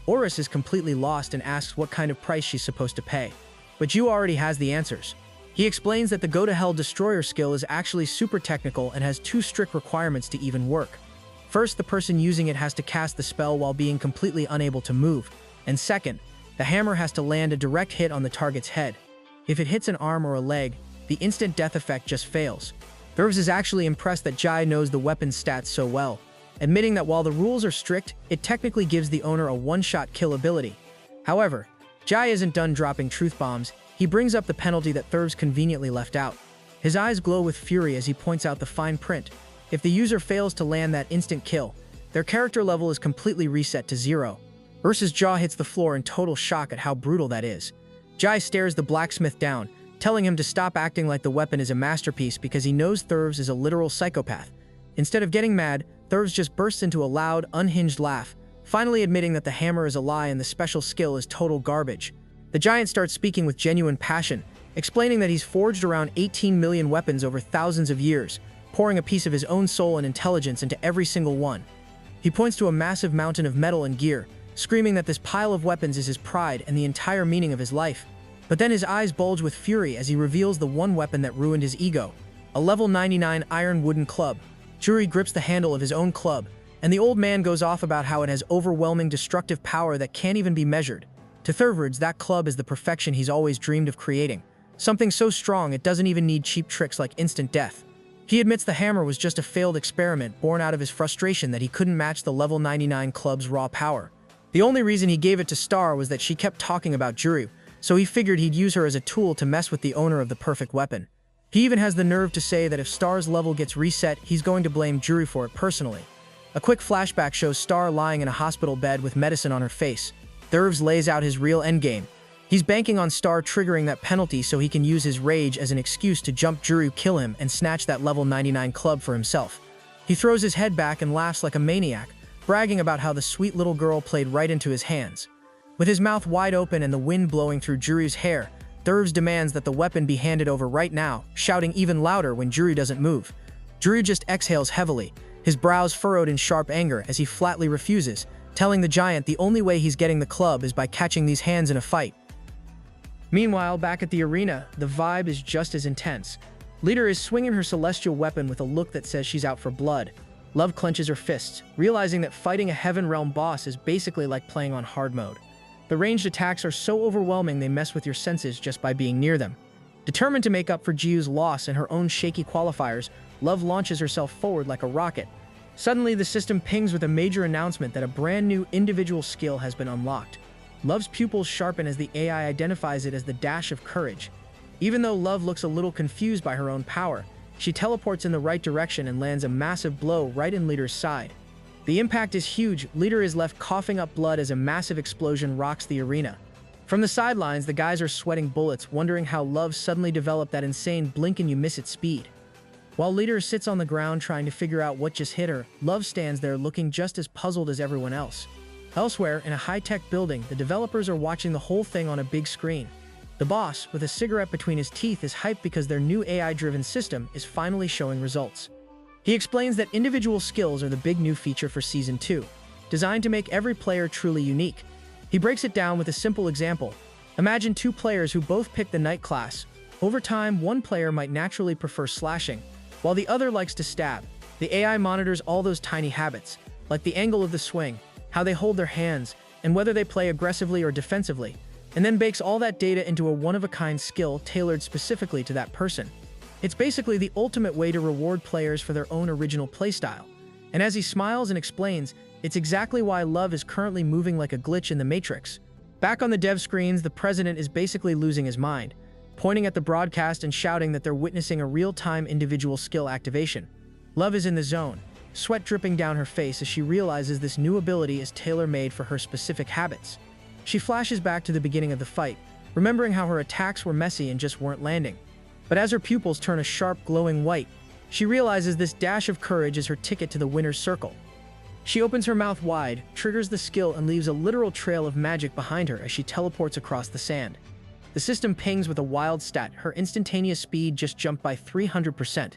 Oris is completely lost and asks what kind of price she's supposed to pay. But Ju already has the answers. He explains that the Go to Hell Destroyer skill is actually super technical and has 2 strict requirements to even work. First, the person using it has to cast the spell while being completely unable to move, and second, the hammer has to land a direct hit on the target's head. If it hits an arm or a leg, the instant death effect just fails. Thurvs is actually impressed that Jai knows the weapon's stats so well, admitting that while the rules are strict, it technically gives the owner a one-shot kill ability. However, Jai isn't done dropping truth bombs. He brings up the penalty that Thurvs conveniently left out. His eyes glow with fury as he points out the fine print. If the user fails to land that instant kill, their character level is completely reset to 0. Ursa's jaw hits the floor in total shock at how brutal that is. Jai stares the blacksmith down, telling him to stop acting like the weapon is a masterpiece because he knows Thurvs is a literal psychopath. Instead of getting mad, Thurvs just bursts into a loud, unhinged laugh, finally admitting that the hammer is a lie and the special skill is total garbage. The giant starts speaking with genuine passion, explaining that he's forged around 18 million weapons over thousands of years, pouring a piece of his own soul and intelligence into every single one. He points to a massive mountain of metal and gear, screaming that this pile of weapons is his pride and the entire meaning of his life. But then his eyes bulge with fury as he reveals the one weapon that ruined his ego, a level 99 iron wooden club. Juri grips the handle of his own club, and the old man goes off about how it has overwhelming destructive power that can't even be measured. To Thurvs, that club is the perfection he's always dreamed of creating, something so strong it doesn't even need cheap tricks like instant death. He admits the hammer was just a failed experiment born out of his frustration that he couldn't match the level 99 club's raw power. The only reason he gave it to Star was that she kept talking about Juru, so he figured he'd use her as a tool to mess with the owner of the perfect weapon. He even has the nerve to say that if Star's level gets reset, he's going to blame Juru for it personally. A quick flashback shows Star lying in a hospital bed with medicine on her face. Thurvs lays out his real endgame. He's banking on Star triggering that penalty so he can use his rage as an excuse to jump Juru, kill him, and snatch that level 99 club for himself. He throws his head back and laughs like a maniac, bragging about how the sweet little girl played right into his hands. With his mouth wide open and the wind blowing through Juru's hair, Thurvs demands that the weapon be handed over right now, shouting even louder when Juru doesn't move. Juru just exhales heavily, his brows furrowed in sharp anger as he flatly refuses, telling the giant the only way he's getting the club is by catching these hands in a fight. Meanwhile, back at the arena, the vibe is just as intense. Leader is swinging her celestial weapon with a look that says she's out for blood. Love clenches her fists, realizing that fighting a Heaven Realm boss is basically like playing on hard mode. The ranged attacks are so overwhelming they mess with your senses just by being near them. Determined to make up for Jiu's loss in her own shaky qualifiers, Love launches herself forward like a rocket. Suddenly, the system pings with a major announcement that a brand new individual skill has been unlocked. Love's pupils sharpen as the AI identifies it as the Dash of Courage. Even though Love looks a little confused by her own power, she teleports in the right direction and lands a massive blow right in Leader's side. The impact is huge. Leader is left coughing up blood as a massive explosion rocks the arena. From the sidelines, the guys are sweating bullets, wondering how Love suddenly developed that insane blink-and-you-miss-it speed. While Leader sits on the ground trying to figure out what just hit her, Love stands there looking just as puzzled as everyone else. Elsewhere, in a high-tech building, the developers are watching the whole thing on a big screen. The boss, with a cigarette between his teeth, is hyped because their new AI-driven system is finally showing results. He explains that individual skills are the big new feature for Season 2, designed to make every player truly unique. He breaks it down with a simple example. Imagine two players who both pick the Knight class. Over time, one player might naturally prefer slashing, while the other likes to stab. The AI monitors all those tiny habits, like the angle of the swing, how they hold their hands, and whether they play aggressively or defensively, and then bakes all that data into a one-of-a-kind skill tailored specifically to that person. It's basically the ultimate way to reward players for their own original playstyle. And as he smiles and explains, it's exactly why Love is currently moving like a glitch in the Matrix. Back on the dev screens, the president is basically losing his mind, pointing at the broadcast and shouting that they're witnessing a real-time individual skill activation. Love is in the zone, sweat dripping down her face as she realizes this new ability is tailor-made for her specific habits. She flashes back to the beginning of the fight, remembering how her attacks were messy and just weren't landing. But as her pupils turn a sharp, glowing white, she realizes this Dash of Courage is her ticket to the winner's circle. She opens her mouth wide, triggers the skill, and leaves a literal trail of magic behind her as she teleports across the sand. The system pings with a wild stat. Her instantaneous speed just jumped by 300%.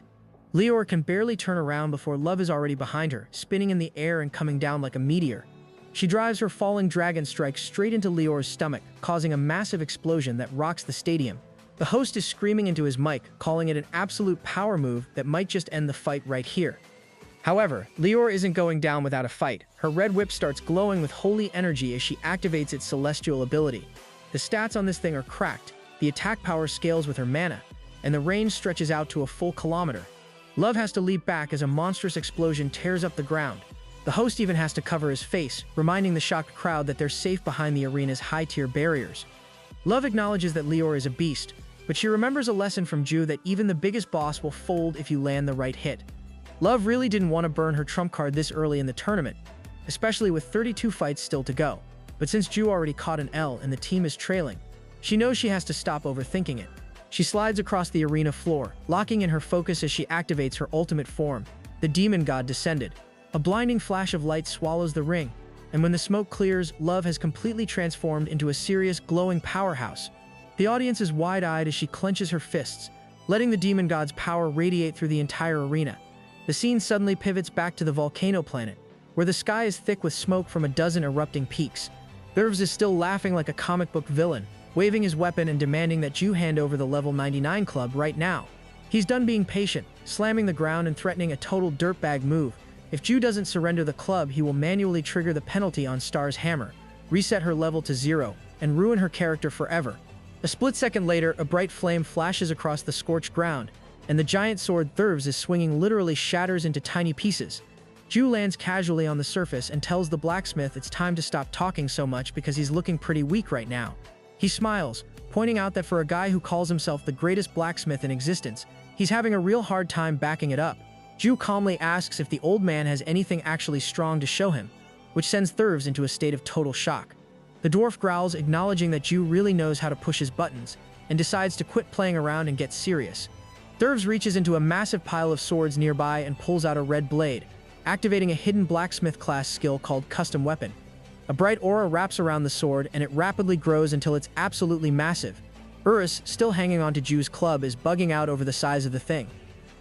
Leor can barely turn around before Love is already behind her, spinning in the air and coming down like a meteor. She drives her falling dragon strike straight into Leor's stomach, causing a massive explosion that rocks the stadium. The host is screaming into his mic, calling it an absolute power move that might just end the fight right here. However, Leor isn't going down without a fight. Her red whip starts glowing with holy energy as she activates its celestial ability. The stats on this thing are cracked, the attack power scales with her mana, and the range stretches out to a full kilometer. Love has to leap back as a monstrous explosion tears up the ground. The host even has to cover his face, reminding the shocked crowd that they're safe behind the arena's high-tier barriers. Love acknowledges that Leor is a beast, but she remembers a lesson from Jiu that even the biggest boss will fold if you land the right hit. Love really didn't want to burn her trump card this early in the tournament, especially with 32 fights still to go. But since Jiu already caught an L and the team is trailing, she knows she has to stop overthinking it. She slides across the arena floor, locking in her focus as she activates her ultimate form, the Demon God Descended. A blinding flash of light swallows the ring, and when the smoke clears, Love has completely transformed into a serious, glowing powerhouse. The audience is wide-eyed as she clenches her fists, letting the demon god's power radiate through the entire arena. The scene suddenly pivots back to the volcano planet, where the sky is thick with smoke from a dozen erupting peaks. Thurvs is still laughing like a comic book villain, waving his weapon and demanding that Jiu hand over the level 99 club right now. He's done being patient, slamming the ground and threatening a total dirtbag move. If Jiu doesn't surrender the club, he will manually trigger the penalty on Star's hammer, reset her level to 0, and ruin her character forever. A split second later, a bright flame flashes across the scorched ground, and the giant sword Thurvs is swinging literally shatters into tiny pieces. Jiu lands casually on the surface and tells the blacksmith it's time to stop talking so much because he's looking pretty weak right now. He smiles, pointing out that for a guy who calls himself the greatest blacksmith in existence, he's having a real hard time backing it up. Jiu calmly asks if the old man has anything actually strong to show him, which sends Thurvs into a state of total shock. The dwarf growls, acknowledging that Jiu really knows how to push his buttons, and decides to quit playing around and get serious. Thurvs reaches into a massive pile of swords nearby and pulls out a red blade, activating a hidden blacksmith class skill called Custom Weapon. A bright aura wraps around the sword, and it rapidly grows until it's absolutely massive. Urus, still hanging onto Jiu's club, is bugging out over the size of the thing.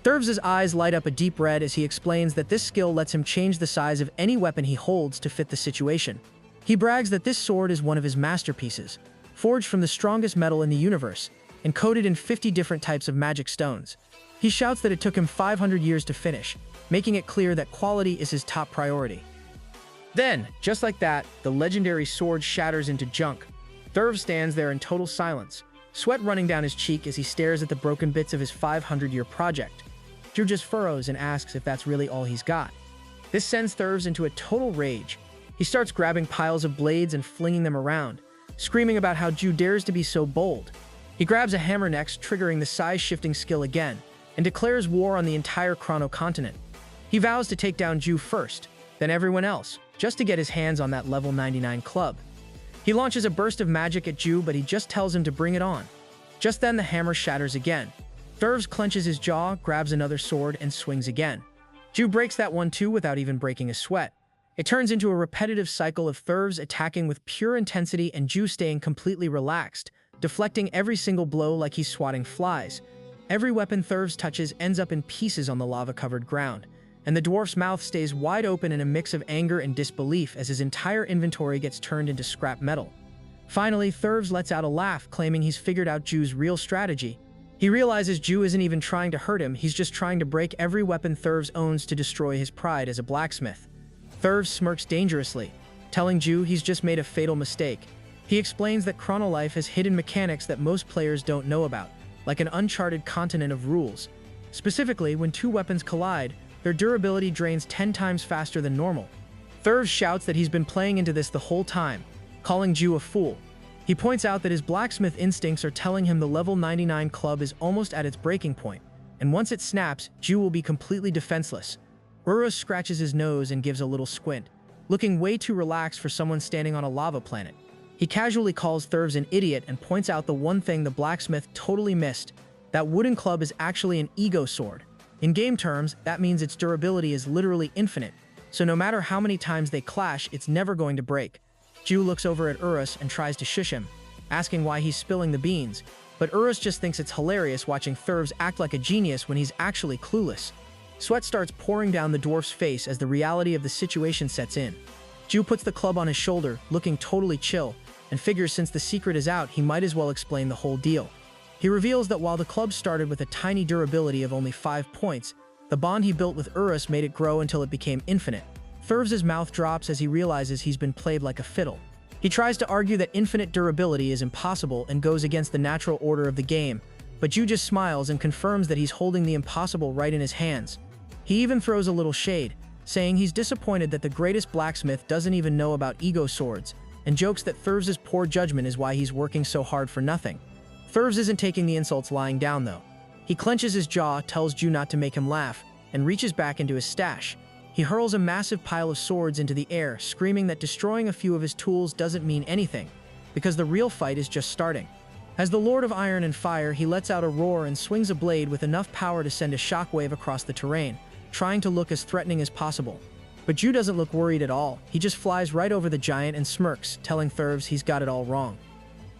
Thurv's eyes light up a deep red as he explains that this skill lets him change the size of any weapon he holds to fit the situation. He brags that this sword is one of his masterpieces, forged from the strongest metal in the universe, and coated in 50 different types of magic stones. He shouts that it took him 500 years to finish, making it clear that quality is his top priority. Then, just like that, the legendary sword shatters into junk. Thurv stands there in total silence, sweat running down his cheek as he stares at the broken bits of his 500-year project. Drew just furrows and asks if that's really all he's got. This sends Thurv into a total rage. He starts grabbing piles of blades and flinging them around, screaming about how Drew dares to be so bold. He grabs a hammer next, triggering the size-shifting skill again, and declares war on the entire Chrono continent. He vows to take down Drew first, then everyone else, just to get his hands on that level 99 club. He launches a burst of magic at Drew, but he just tells him to bring it on. Just then the hammer shatters again. Thurv clenches his jaw, grabs another sword, and swings again. Drew breaks that one too without even breaking a sweat. It turns into a repetitive cycle of Thurv's attacking with pure intensity and Drew staying completely relaxed, deflecting every single blow like he's swatting flies. Every weapon Thurv touches ends up in pieces on the lava-covered ground, and the dwarf's mouth stays wide open in a mix of anger and disbelief as his entire inventory gets turned into scrap metal. Finally, Thurv lets out a laugh, claiming he's figured out Drew's real strategy. He realizes Drew isn't even trying to hurt him, he's just trying to break every weapon Thurv owns to destroy his pride as a blacksmith. Thurv smirks dangerously, telling Drew he's just made a fatal mistake. He explains that Chrono Life has hidden mechanics that most players don't know about, like an uncharted continent of rules. Specifically, when two weapons collide, their durability drains 10 times faster than normal. Thurv shouts that he's been playing into this the whole time, calling Drew a fool. He points out that his blacksmith instincts are telling him the level 99 club is almost at its breaking point, and once it snaps, Drew will be completely defenseless. Urus scratches his nose and gives a little squint, looking way too relaxed for someone standing on a lava planet. He casually calls Thurv an idiot and points out the one thing the blacksmith totally missed: that wooden club is actually an ego sword. In game terms, that means its durability is literally infinite, so no matter how many times they clash, it's never going to break. Drew looks over at Urus and tries to shush him, asking why he's spilling the beans, but Urus just thinks it's hilarious watching Thurv act like a genius when he's actually clueless. Sweat starts pouring down the dwarf's face as the reality of the situation sets in. Drew puts the club on his shoulder, looking totally chill, and figures since the secret is out, he might as well explain the whole deal. He reveals that while the club started with a tiny durability of only 5 points, the bond he built with Urus made it grow until it became infinite. Thurv's mouth drops as he realizes he's been played like a fiddle. He tries to argue that infinite durability is impossible and goes against the natural order of the game, but Drew just smiles and confirms that he's holding the impossible right in his hands. He even throws a little shade, saying he's disappointed that the greatest blacksmith doesn't even know about ego swords, and jokes that Thurv's poor judgment is why he's working so hard for nothing. Thurv isn't taking the insults lying down though. He clenches his jaw, tells Drew not to make him laugh, and reaches back into his stash. He hurls a massive pile of swords into the air, screaming that destroying a few of his tools doesn't mean anything, because the real fight is just starting. As the Lord of Iron and Fire, he lets out a roar and swings a blade with enough power to send a shockwave across the terrain, trying to look as threatening as possible. But Drew doesn't look worried at all. He just flies right over the giant and smirks, telling Thurv he's got it all wrong.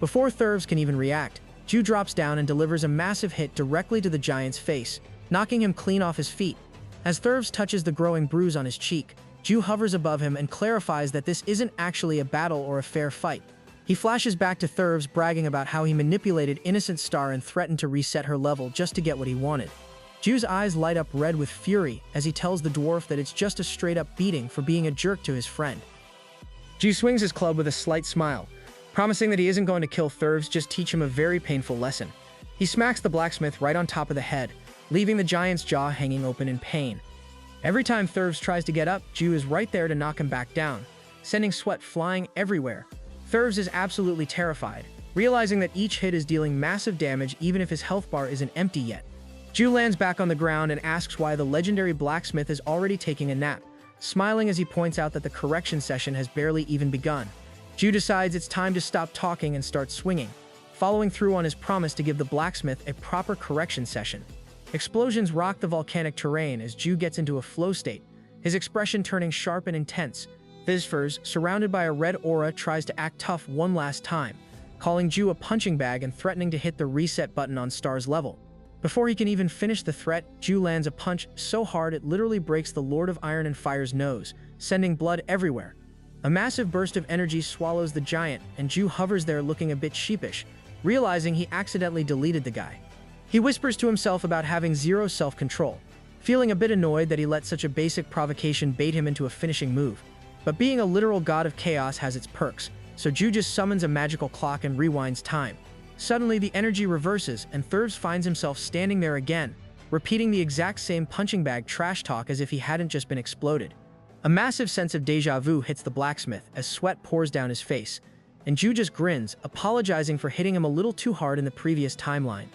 Before Thurv can even react, Drew drops down and delivers a massive hit directly to the giant's face, knocking him clean off his feet. As Thurv touches the growing bruise on his cheek, Drew hovers above him and clarifies that this isn't actually a battle or a fair fight. He flashes back to Thurv, bragging about how he manipulated Innocent Star and threatened to reset her level just to get what he wanted. Drew's eyes light up red with fury as he tells the dwarf that it's just a straight-up beating for being a jerk to his friend. Drew swings his club with a slight smile, promising that he isn't going to kill Thurv, just teach him a very painful lesson. He smacks the blacksmith right on top of the head, leaving the giant's jaw hanging open in pain. Every time Thurv tries to get up, Drew is right there to knock him back down, sending sweat flying everywhere. Thurv is absolutely terrified, realizing that each hit is dealing massive damage even if his health bar isn't empty yet. Drew lands back on the ground and asks why the legendary blacksmith is already taking a nap, smiling as he points out that the correction session has barely even begun. Drew decides it's time to stop talking and start swinging, following through on his promise to give the blacksmith a proper correction session. Explosions rock the volcanic terrain as Drew gets into a flow state, his expression turning sharp and intense. Visfers, surrounded by a red aura, tries to act tough one last time, calling Drew a punching bag and threatening to hit the reset button on Star's level. Before he can even finish the threat, Ju lands a punch so hard it literally breaks the Lord of Iron and Fire's nose, sending blood everywhere. A massive burst of energy swallows the giant, and Ju hovers there looking a bit sheepish, realizing he accidentally deleted the guy. He whispers to himself about having zero self-control, feeling a bit annoyed that he let such a basic provocation bait him into a finishing move. But being a literal god of chaos has its perks, so Ju just summons a magical clock and rewinds time. Suddenly, the energy reverses, and Thurves finds himself standing there again, repeating the exact same punching bag trash talk as if he hadn't just been exploded. A massive sense of déjà vu hits the blacksmith as sweat pours down his face, and Ju just grins, apologizing for hitting him a little too hard in the previous timeline.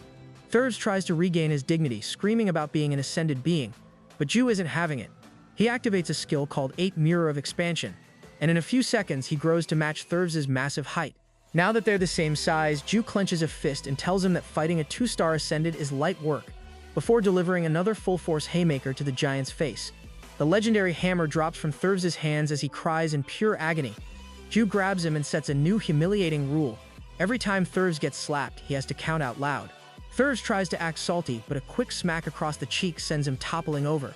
Thurves tries to regain his dignity, screaming about being an ascended being, but Ju isn't having it. He activates a skill called 8 Mirror of Expansion, and in a few seconds he grows to match Thurves' massive height. Now that they're the same size, Ju clenches a fist and tells him that fighting a 2-star Ascended is light work, before delivering another full-force haymaker to the giant's face. The legendary hammer drops from Thurves' hands as he cries in pure agony. Ju grabs him and sets a new humiliating rule. Every time Thurves gets slapped, he has to count out loud. Thurves tries to act salty, but a quick smack across the cheek sends him toppling over.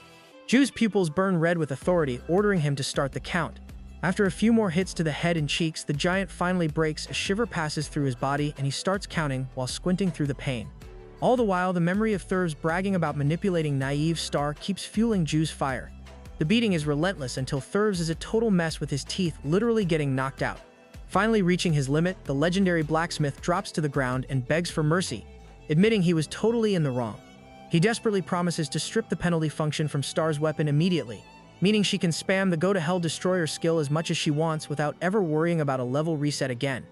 Ju's pupils burn red with authority, ordering him to start the count. After a few more hits to the head and cheeks, the giant finally breaks, a shiver passes through his body, and he starts counting while squinting through the pain. All the while, the memory of Thurves bragging about manipulating naive Star keeps fueling Ju's fire. The beating is relentless until Thurves is a total mess with his teeth literally getting knocked out. Finally reaching his limit, the legendary blacksmith drops to the ground and begs for mercy, admitting he was totally in the wrong. He desperately promises to strip the penalty function from Star's weapon immediately, meaning she can spam the Go-to-Hell Destroyer skill as much as she wants without ever worrying about a level reset again.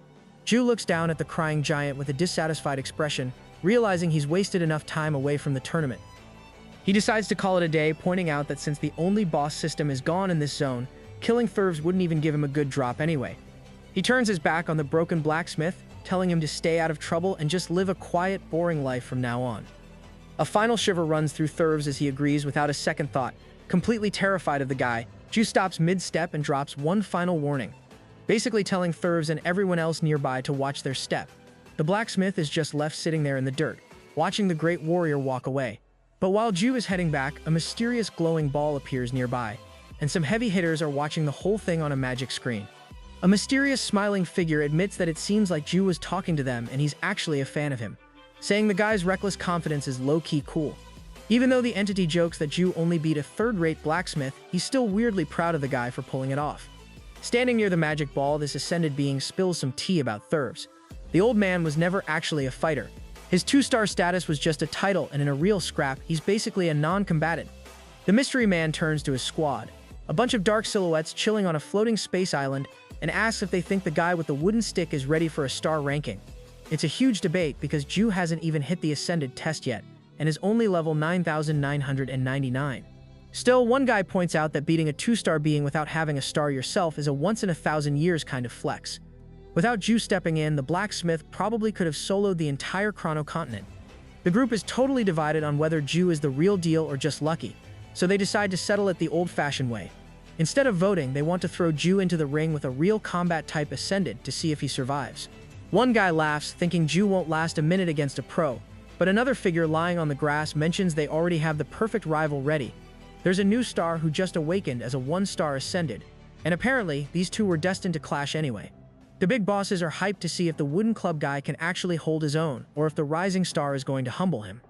Ju looks down at the crying giant with a dissatisfied expression, realizing he's wasted enough time away from the tournament. He decides to call it a day, pointing out that since the only boss system is gone in this zone, killing Thurves wouldn't even give him a good drop anyway. He turns his back on the broken blacksmith, telling him to stay out of trouble and just live a quiet, boring life from now on. A final shiver runs through Thurves as he agrees without a second thought. Completely terrified of the guy, Ju stops mid-step and drops one final warning, basically telling Thurves and everyone else nearby to watch their step. The blacksmith is just left sitting there in the dirt, watching the great warrior walk away. But while Ju is heading back, a mysterious glowing ball appears nearby, and some heavy hitters are watching the whole thing on a magic screen. A mysterious smiling figure admits that it seems like Ju was talking to them and he's actually a fan of him, saying the guy's reckless confidence is low-key cool. Even though the entity jokes that Ju only beat a third-rate blacksmith, he's still weirdly proud of the guy for pulling it off. Standing near the magic ball, this ascended being spills some tea about Thurves. The old man was never actually a fighter. His 2-star status was just a title, and in a real scrap, he's basically a non-combatant. The mystery man turns to his squad, a bunch of dark silhouettes chilling on a floating space island, and asks if they think the guy with the wooden stick is ready for a star ranking. It's a huge debate because Ju hasn't even hit the ascended test yet, and is only level 9,999. Still, one guy points out that beating a 2-star being without having a star yourself is a once-in-a-thousand-years kind of flex. Without Ju stepping in, the blacksmith probably could have soloed the entire Chrono continent. The group is totally divided on whether Ju is the real deal or just lucky, so they decide to settle it the old-fashioned way. Instead of voting, they want to throw Ju into the ring with a real combat-type ascended to see if he survives. One guy laughs, thinking Ju won't last a minute against a pro, but another figure lying on the grass mentions they already have the perfect rival ready. There's a new star who just awakened as a 1-star ascended, and apparently these two were destined to clash anyway. The big bosses are hyped to see if the wooden club guy can actually hold his own, or if the rising star is going to humble him.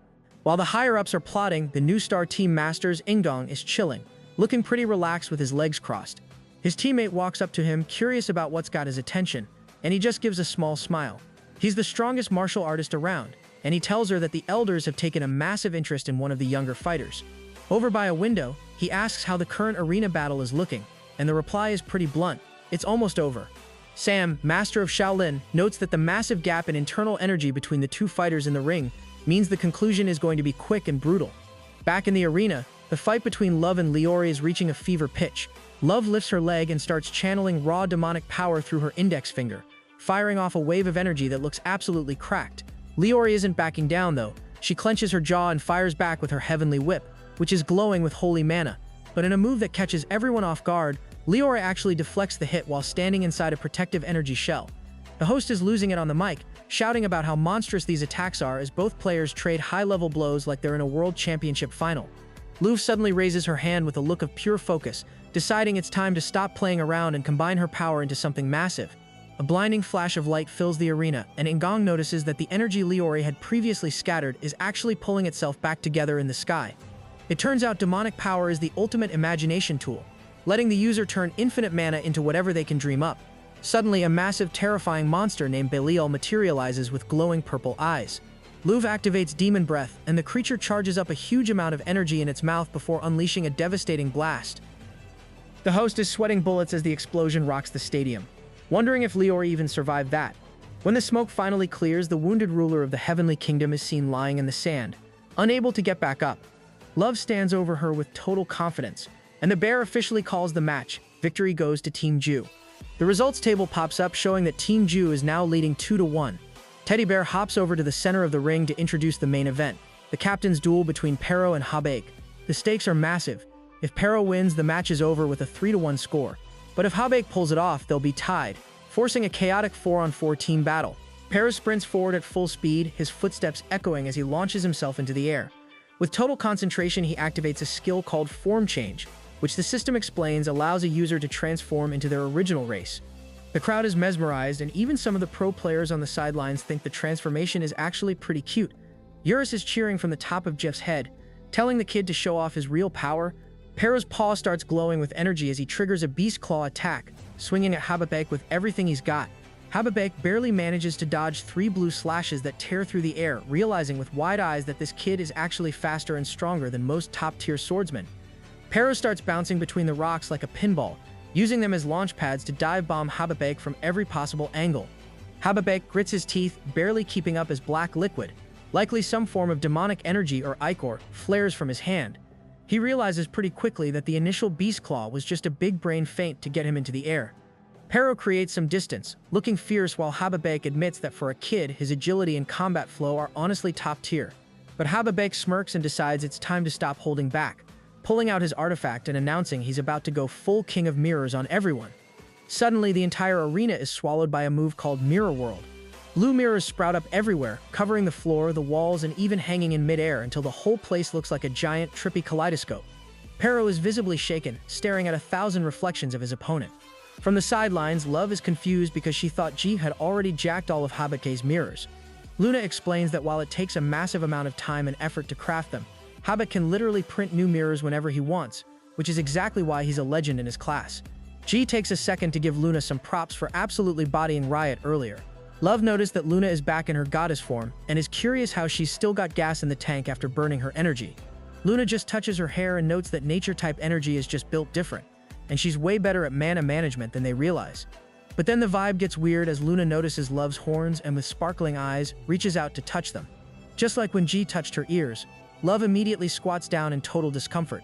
While the higher-ups are plotting, the new star team masters Ingdong is chilling, looking pretty relaxed with his legs crossed. His teammate walks up to him, curious about what's got his attention, and he just gives a small smile. He's the strongest martial artist around, and he tells her that the elders have taken a massive interest in one of the younger fighters. Over by a window, he asks how the current arena battle is looking, and the reply is pretty blunt: it's almost over. Sam, master of Shaolin, notes that the massive gap in internal energy between the two fighters in the ring means the conclusion is going to be quick and brutal. Back in the arena, the fight between Love and Leori is reaching a fever pitch. Love lifts her leg and starts channeling raw demonic power through her index finger, firing off a wave of energy that looks absolutely cracked. Leori isn't backing down though. She clenches her jaw and fires back with her heavenly whip, which is glowing with holy mana. But in a move that catches everyone off guard, Leori actually deflects the hit while standing inside a protective energy shell. The host is losing it on the mic, shouting about how monstrous these attacks are as both players trade high-level blows like they're in a world championship final. Lou suddenly raises her hand with a look of pure focus, deciding it's time to stop playing around and combine her power into something massive. A blinding flash of light fills the arena, and Ingong notices that the energy Leori had previously scattered is actually pulling itself back together in the sky. It turns out demonic power is the ultimate imagination tool, letting the user turn infinite mana into whatever they can dream up. Suddenly, a massive, terrifying monster named Belial materializes with glowing purple eyes. Luv activates Demon Breath, and the creature charges up a huge amount of energy in its mouth before unleashing a devastating blast. The host is sweating bullets as the explosion rocks the stadium, wondering if Leori even survived that. When the smoke finally clears, the wounded ruler of the Heavenly Kingdom is seen lying in the sand, unable to get back up. Love stands over her with total confidence, and the bear officially calls the match. Victory goes to Team Ju. The results table pops up showing that Team Ju is now leading 2-1. Teddy Bear hops over to the center of the ring to introduce the main event, the captain's duel between Pero and Habaek. The stakes are massive. If Pero wins, the match is over with a 3-1 score. But if Habaek pulls it off, they'll be tied, forcing a chaotic 4-on-4 team battle. Pero sprints forward at full speed, his footsteps echoing as he launches himself into the air. With total concentration, he activates a skill called Form Change, which the system explains allows a user to transform into their original race. The crowd is mesmerized, and even some of the pro players on the sidelines think the transformation is actually pretty cute. Eurus is cheering from the top of Jeff's head, telling the kid to show off his real power. Pero's paw starts glowing with energy as he triggers a Beast Claw attack, swinging at Habaek with everything he's got. Habaek barely manages to dodge 3 blue slashes that tear through the air, realizing with wide eyes that this kid is actually faster and stronger than most top-tier swordsmen. Pero starts bouncing between the rocks like a pinball, using them as launch pads to dive bomb Habaek from every possible angle. Habaek grits his teeth, barely keeping up as black liquid, likely some form of demonic energy or ichor, flares from his hand. He realizes pretty quickly that the initial Beast Claw was just a big brain feint to get him into the air. Pero creates some distance, looking fierce while Habaek admits that for a kid, his agility and combat flow are honestly top tier. But Habaek smirks and decides it's time to stop holding back, pulling out his artifact and announcing he's about to go full King of Mirrors on everyone. Suddenly, the entire arena is swallowed by a move called Mirror World. Blue mirrors sprout up everywhere, covering the floor, the walls, and even hanging in midair until the whole place looks like a giant, trippy kaleidoscope. Pero is visibly shaken, staring at 1,000 reflections of his opponent. From the sidelines, Love is confused because she thought G had already jacked all of Habaek's mirrors. Luna explains that while it takes a massive amount of time and effort to craft them, Habaek can literally print new mirrors whenever he wants, which is exactly why he's a legend in his class. G takes a second to give Luna some props for absolutely bodying Riot earlier. Love noticed that Luna is back in her goddess form, and is curious how she's still got gas in the tank after burning her energy. Luna just touches her hair and notes that nature-type energy is just built different, and she's way better at mana management than they realize. But then the vibe gets weird as Luna notices Love's horns and with sparkling eyes, reaches out to touch them. Just like when G touched her ears, Love immediately squats down in total discomfort.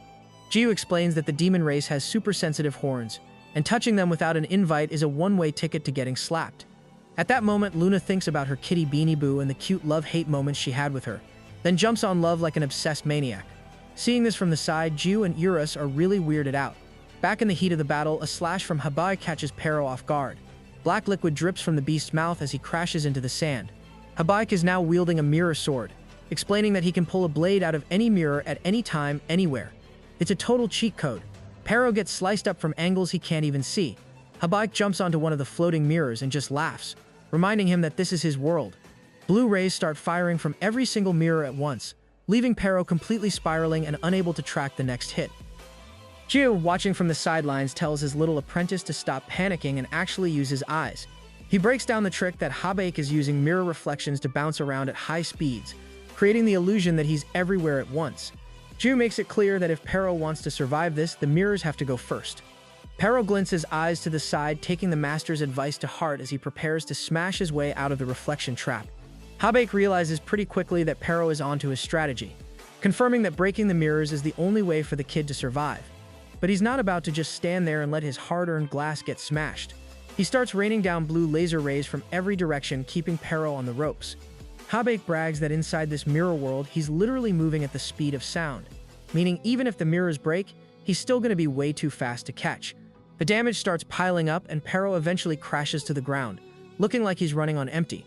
Jiu explains that the demon race has super sensitive horns, and touching them without an invite is a one-way ticket to getting slapped. At that moment, Luna thinks about her kitty Beanie Boo and the cute love-hate moments she had with her, then jumps on Love like an obsessed maniac. Seeing this from the side, Jiu and Eurus are really weirded out. Back in the heat of the battle, a slash from Habaek catches Pero off guard. Black liquid drips from the beast's mouth as he crashes into the sand. Habaek is now wielding a mirror sword, explaining that he can pull a blade out of any mirror at any time, anywhere. It's a total cheat code. Pero gets sliced up from angles he can't even see. Habaek jumps onto one of the floating mirrors and just laughs, reminding him that this is his world. Blue rays start firing from every single mirror at once, leaving Pero completely spiraling and unable to track the next hit. Jiu, watching from the sidelines, tells his little apprentice to stop panicking and actually use his eyes. He breaks down the trick that Habaek is using mirror reflections to bounce around at high speeds, creating the illusion that he's everywhere at once. Jiu makes it clear that if Pero wants to survive this, the mirrors have to go first. Pero glints his eyes to the side, taking the master's advice to heart as he prepares to smash his way out of the reflection trap. Habaek realizes pretty quickly that Pero is onto his strategy, confirming that breaking the mirrors is the only way for the kid to survive. But he's not about to just stand there and let his hard-earned glass get smashed. He starts raining down blue laser rays from every direction, keeping Pero on the ropes. Habaek brags that inside this mirror world, he's literally moving at the speed of sound, meaning even if the mirrors break, he's still going to be way too fast to catch. The damage starts piling up and Pero eventually crashes to the ground, looking like he's running on empty.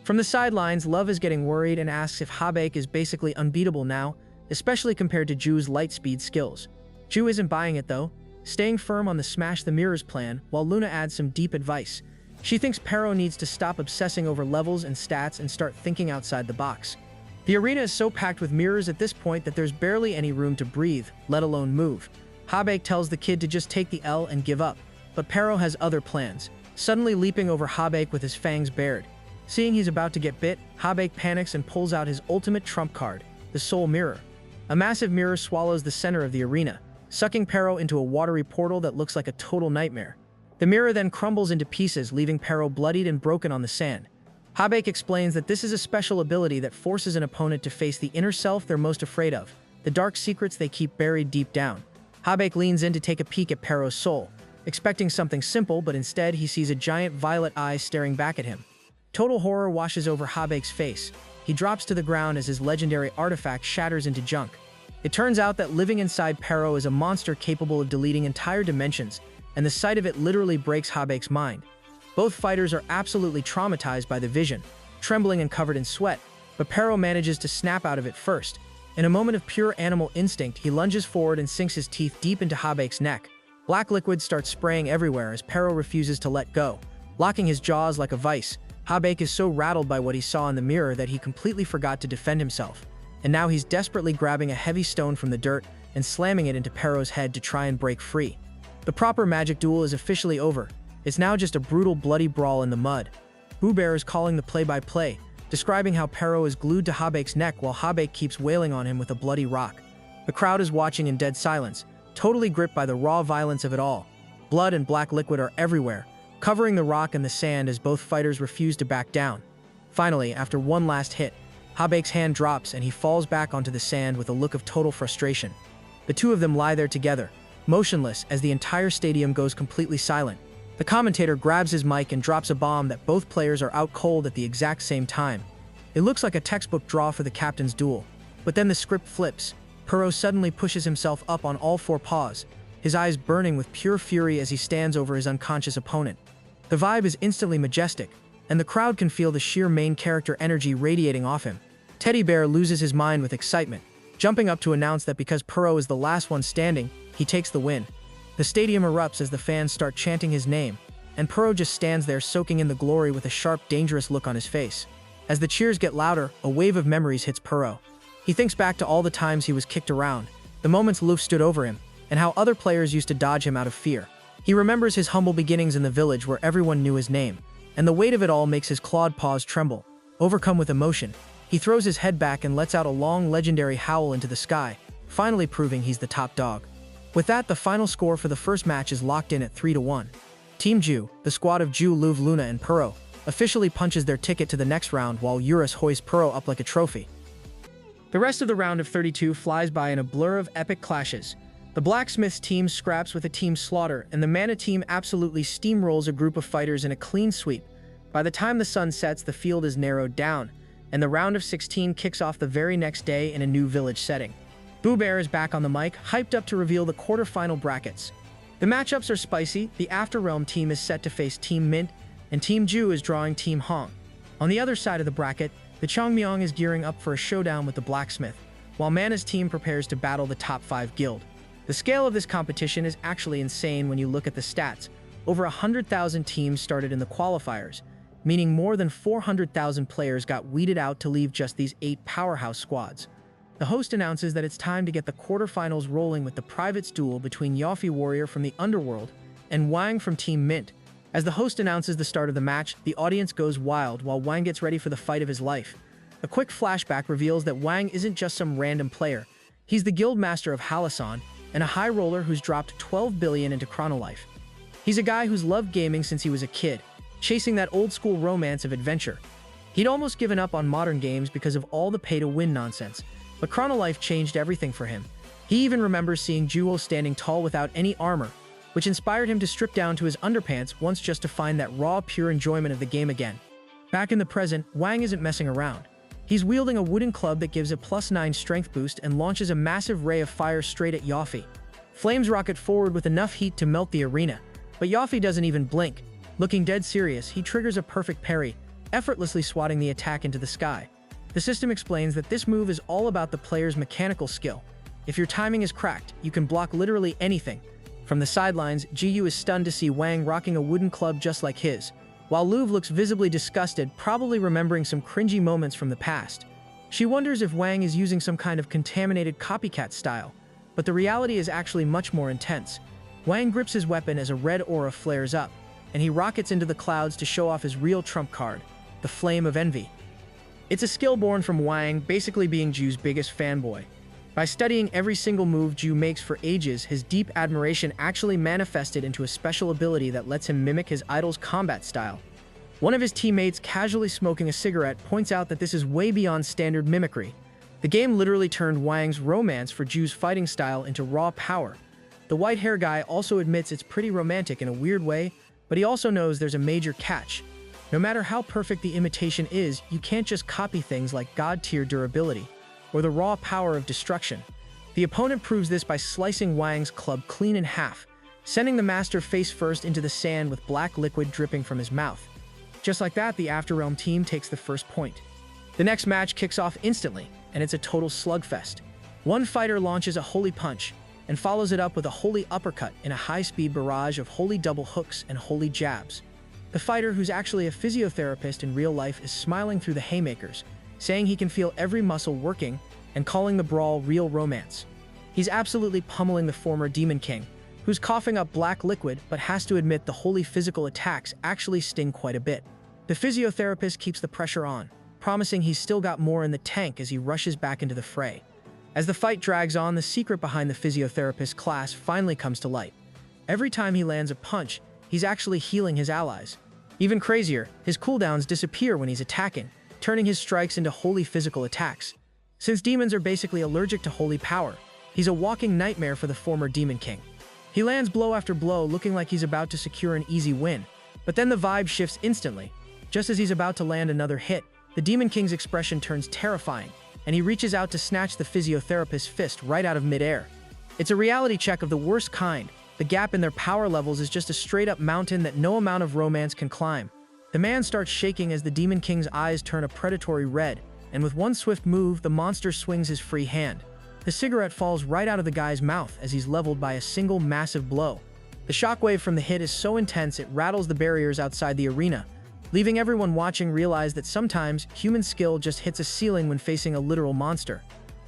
From the sidelines, Love is getting worried and asks if Habaek is basically unbeatable now, especially compared to Ju's light speed skills. Ju isn't buying it though, staying firm on the smash the mirrors plan, while Luna adds some deep advice. She thinks Pero needs to stop obsessing over levels and stats and start thinking outside the box. The arena is so packed with mirrors at this point that there's barely any room to breathe, let alone move. Habaek tells the kid to just take the L and give up, but Pero has other plans, suddenly leaping over Habaek with his fangs bared. Seeing he's about to get bit, Habaek panics and pulls out his ultimate trump card, the Soul Mirror. A massive mirror swallows the center of the arena, sucking Pero into a watery portal that looks like a total nightmare. The mirror then crumbles into pieces, leaving Pero bloodied and broken on the sand. Habaek explains that this is a special ability that forces an opponent to face the inner self they're most afraid of, the dark secrets they keep buried deep down. Habaek leans in to take a peek at Pero's soul, expecting something simple, but instead he sees a giant violet eye staring back at him. Total horror washes over Habaek's face. He drops to the ground as his legendary artifact shatters into junk. It turns out that living inside Pero is a monster capable of deleting entire dimensions, and the sight of it literally breaks Habaek's mind. Both fighters are absolutely traumatized by the vision, trembling and covered in sweat, but Pero manages to snap out of it first. In a moment of pure animal instinct, he lunges forward and sinks his teeth deep into Habaek's neck. Black liquid starts spraying everywhere as Pero refuses to let go, locking his jaws like a vice. Habaek is so rattled by what he saw in the mirror that he completely forgot to defend himself, and now he's desperately grabbing a heavy stone from the dirt and slamming it into Pero's head to try and break free. The proper magic duel is officially over. It's now just a brutal, bloody brawl in the mud. Boo Bear is calling the play-by-play, describing how Pero is glued to Habaek's neck while Habaek keeps wailing on him with a bloody rock. The crowd is watching in dead silence, totally gripped by the raw violence of it all. Blood and black liquid are everywhere, covering the rock and the sand as both fighters refuse to back down. Finally, after one last hit, Habaek's hand drops and he falls back onto the sand with a look of total frustration. The two of them lie there together, motionless as the entire stadium goes completely silent. The commentator grabs his mic and drops a bomb that both players are out cold at the exact same time. It looks like a textbook draw for the captain's duel. But then the script flips. Pero suddenly pushes himself up on all four paws, his eyes burning with pure fury as he stands over his unconscious opponent. The vibe is instantly majestic, and the crowd can feel the sheer main character energy radiating off him. Teddy Bear loses his mind with excitement, jumping up to announce that because Pero is the last one standing, he takes the win. The stadium erupts as the fans start chanting his name, and Pero just stands there soaking in the glory with a sharp, dangerous look on his face. As the cheers get louder, a wave of memories hits Pero. He thinks back to all the times he was kicked around, the moments Luffy stood over him, and how other players used to dodge him out of fear. He remembers his humble beginnings in the village where everyone knew his name, and the weight of it all makes his clawed paws tremble. Overcome with emotion, he throws his head back and lets out a long, legendary howl into the sky, finally proving he's the top dog. With that, the final score for the first match is locked in at 3-1. Team Ju, the squad of Ju, Luv, Luna, and Pero, officially punches their ticket to the next round while Eurus hoists Pero up like a trophy. The rest of the round of 32 flies by in a blur of epic clashes. The Blacksmiths team scraps with a team Slaughter, and the Mana team absolutely steamrolls a group of fighters in a clean sweep. By the time the sun sets, the field is narrowed down, and the round of 16 kicks off the very next day in a new village setting. Boo Bear is back on the mic, hyped up to reveal the quarterfinal brackets. The matchups are spicy. The Afterrealm team is set to face Team Mint, and Team Ju is drawing Team Hong. On the other side of the bracket, the Chongmyong is gearing up for a showdown with the Blacksmith, while Mana's team prepares to battle the top 5 guild. The scale of this competition is actually insane when you look at the stats. Over 100,000 teams started in the qualifiers, meaning more than 400,000 players got weeded out to leave just these 8 powerhouse squads. The host announces that it's time to get the quarterfinals rolling with the Privates duel between Yoffie Warrior from the Underworld and Wang from Team Mint. As the host announces the start of the match, the audience goes wild while Wang gets ready for the fight of his life. A quick flashback reveals that Wang isn't just some random player. He's the guild master of Halasan and a high roller who's dropped 12 billion into Chronolife. He's a guy who's loved gaming since he was a kid, chasing that old-school romance of adventure. He'd almost given up on modern games because of all the pay-to-win nonsense, but Chronolife changed everything for him. He even remembers seeing Jewel standing tall without any armor, which inspired him to strip down to his underpants once just to find that raw, pure enjoyment of the game again. Back in the present, Wang isn't messing around. He's wielding a wooden club that gives a +9 strength boost and launches a massive ray of fire straight at Yoffie. Flames rocket forward with enough heat to melt the arena, but Yoffie doesn't even blink. Looking dead serious, he triggers a perfect parry, effortlessly swatting the attack into the sky. The system explains that this move is all about the player's mechanical skill. If your timing is cracked, you can block literally anything. From the sidelines, Jiyu is stunned to see Wang rocking a wooden club just like his, while Luv looks visibly disgusted, probably remembering some cringy moments from the past. She wonders if Wang is using some kind of contaminated copycat style, but the reality is actually much more intense. Wang grips his weapon as a red aura flares up, and he rockets into the clouds to show off his real trump card, the Flame of Envy. It's a skill born from Wang basically being Ju's biggest fanboy. By studying every single move Ju makes for ages, his deep admiration actually manifested into a special ability that lets him mimic his idol's combat style. One of his teammates, casually smoking a cigarette, points out that this is way beyond standard mimicry. The game literally turned Wang's romance for Ju's fighting style into raw power. The white hair guy also admits it's pretty romantic in a weird way, but he also knows there's a major catch. No matter how perfect the imitation is, you can't just copy things like god-tier durability or the raw power of destruction. The opponent proves this by slicing Wang's club clean in half, sending the master face first into the sand with black liquid dripping from his mouth. Just like that, the Afterrealm team takes the first point. The next match kicks off instantly, and it's a total slugfest. One fighter launches a holy punch, and follows it up with a holy uppercut in a high-speed barrage of holy double hooks and holy jabs. The fighter, who's actually a physiotherapist in real life, is smiling through the haymakers, saying he can feel every muscle working, and calling the brawl real romance. He's absolutely pummeling the former Demon King, who's coughing up black liquid but has to admit the holy physical attacks actually sting quite a bit. The physiotherapist keeps the pressure on, promising he's still got more in the tank as he rushes back into the fray. As the fight drags on, the secret behind the physiotherapist's class finally comes to light. Every time he lands a punch, he's actually healing his allies. Even crazier, his cooldowns disappear when he's attacking, turning his strikes into holy physical attacks. Since demons are basically allergic to holy power, he's a walking nightmare for the former Demon King. He lands blow after blow, looking like he's about to secure an easy win, but then the vibe shifts instantly. Just as he's about to land another hit, the Demon King's expression turns terrifying, and he reaches out to snatch the physiotherapist's fist right out of midair. It's a reality check of the worst kind. The gap in their power levels is just a straight-up mountain that no amount of romance can climb. The man starts shaking as the Demon King's eyes turn a predatory red, and with one swift move, the monster swings his free hand. The cigarette falls right out of the guy's mouth as he's leveled by a single massive blow. The shockwave from the hit is so intense it rattles the barriers outside the arena, leaving everyone watching realize that sometimes human skill just hits a ceiling when facing a literal monster.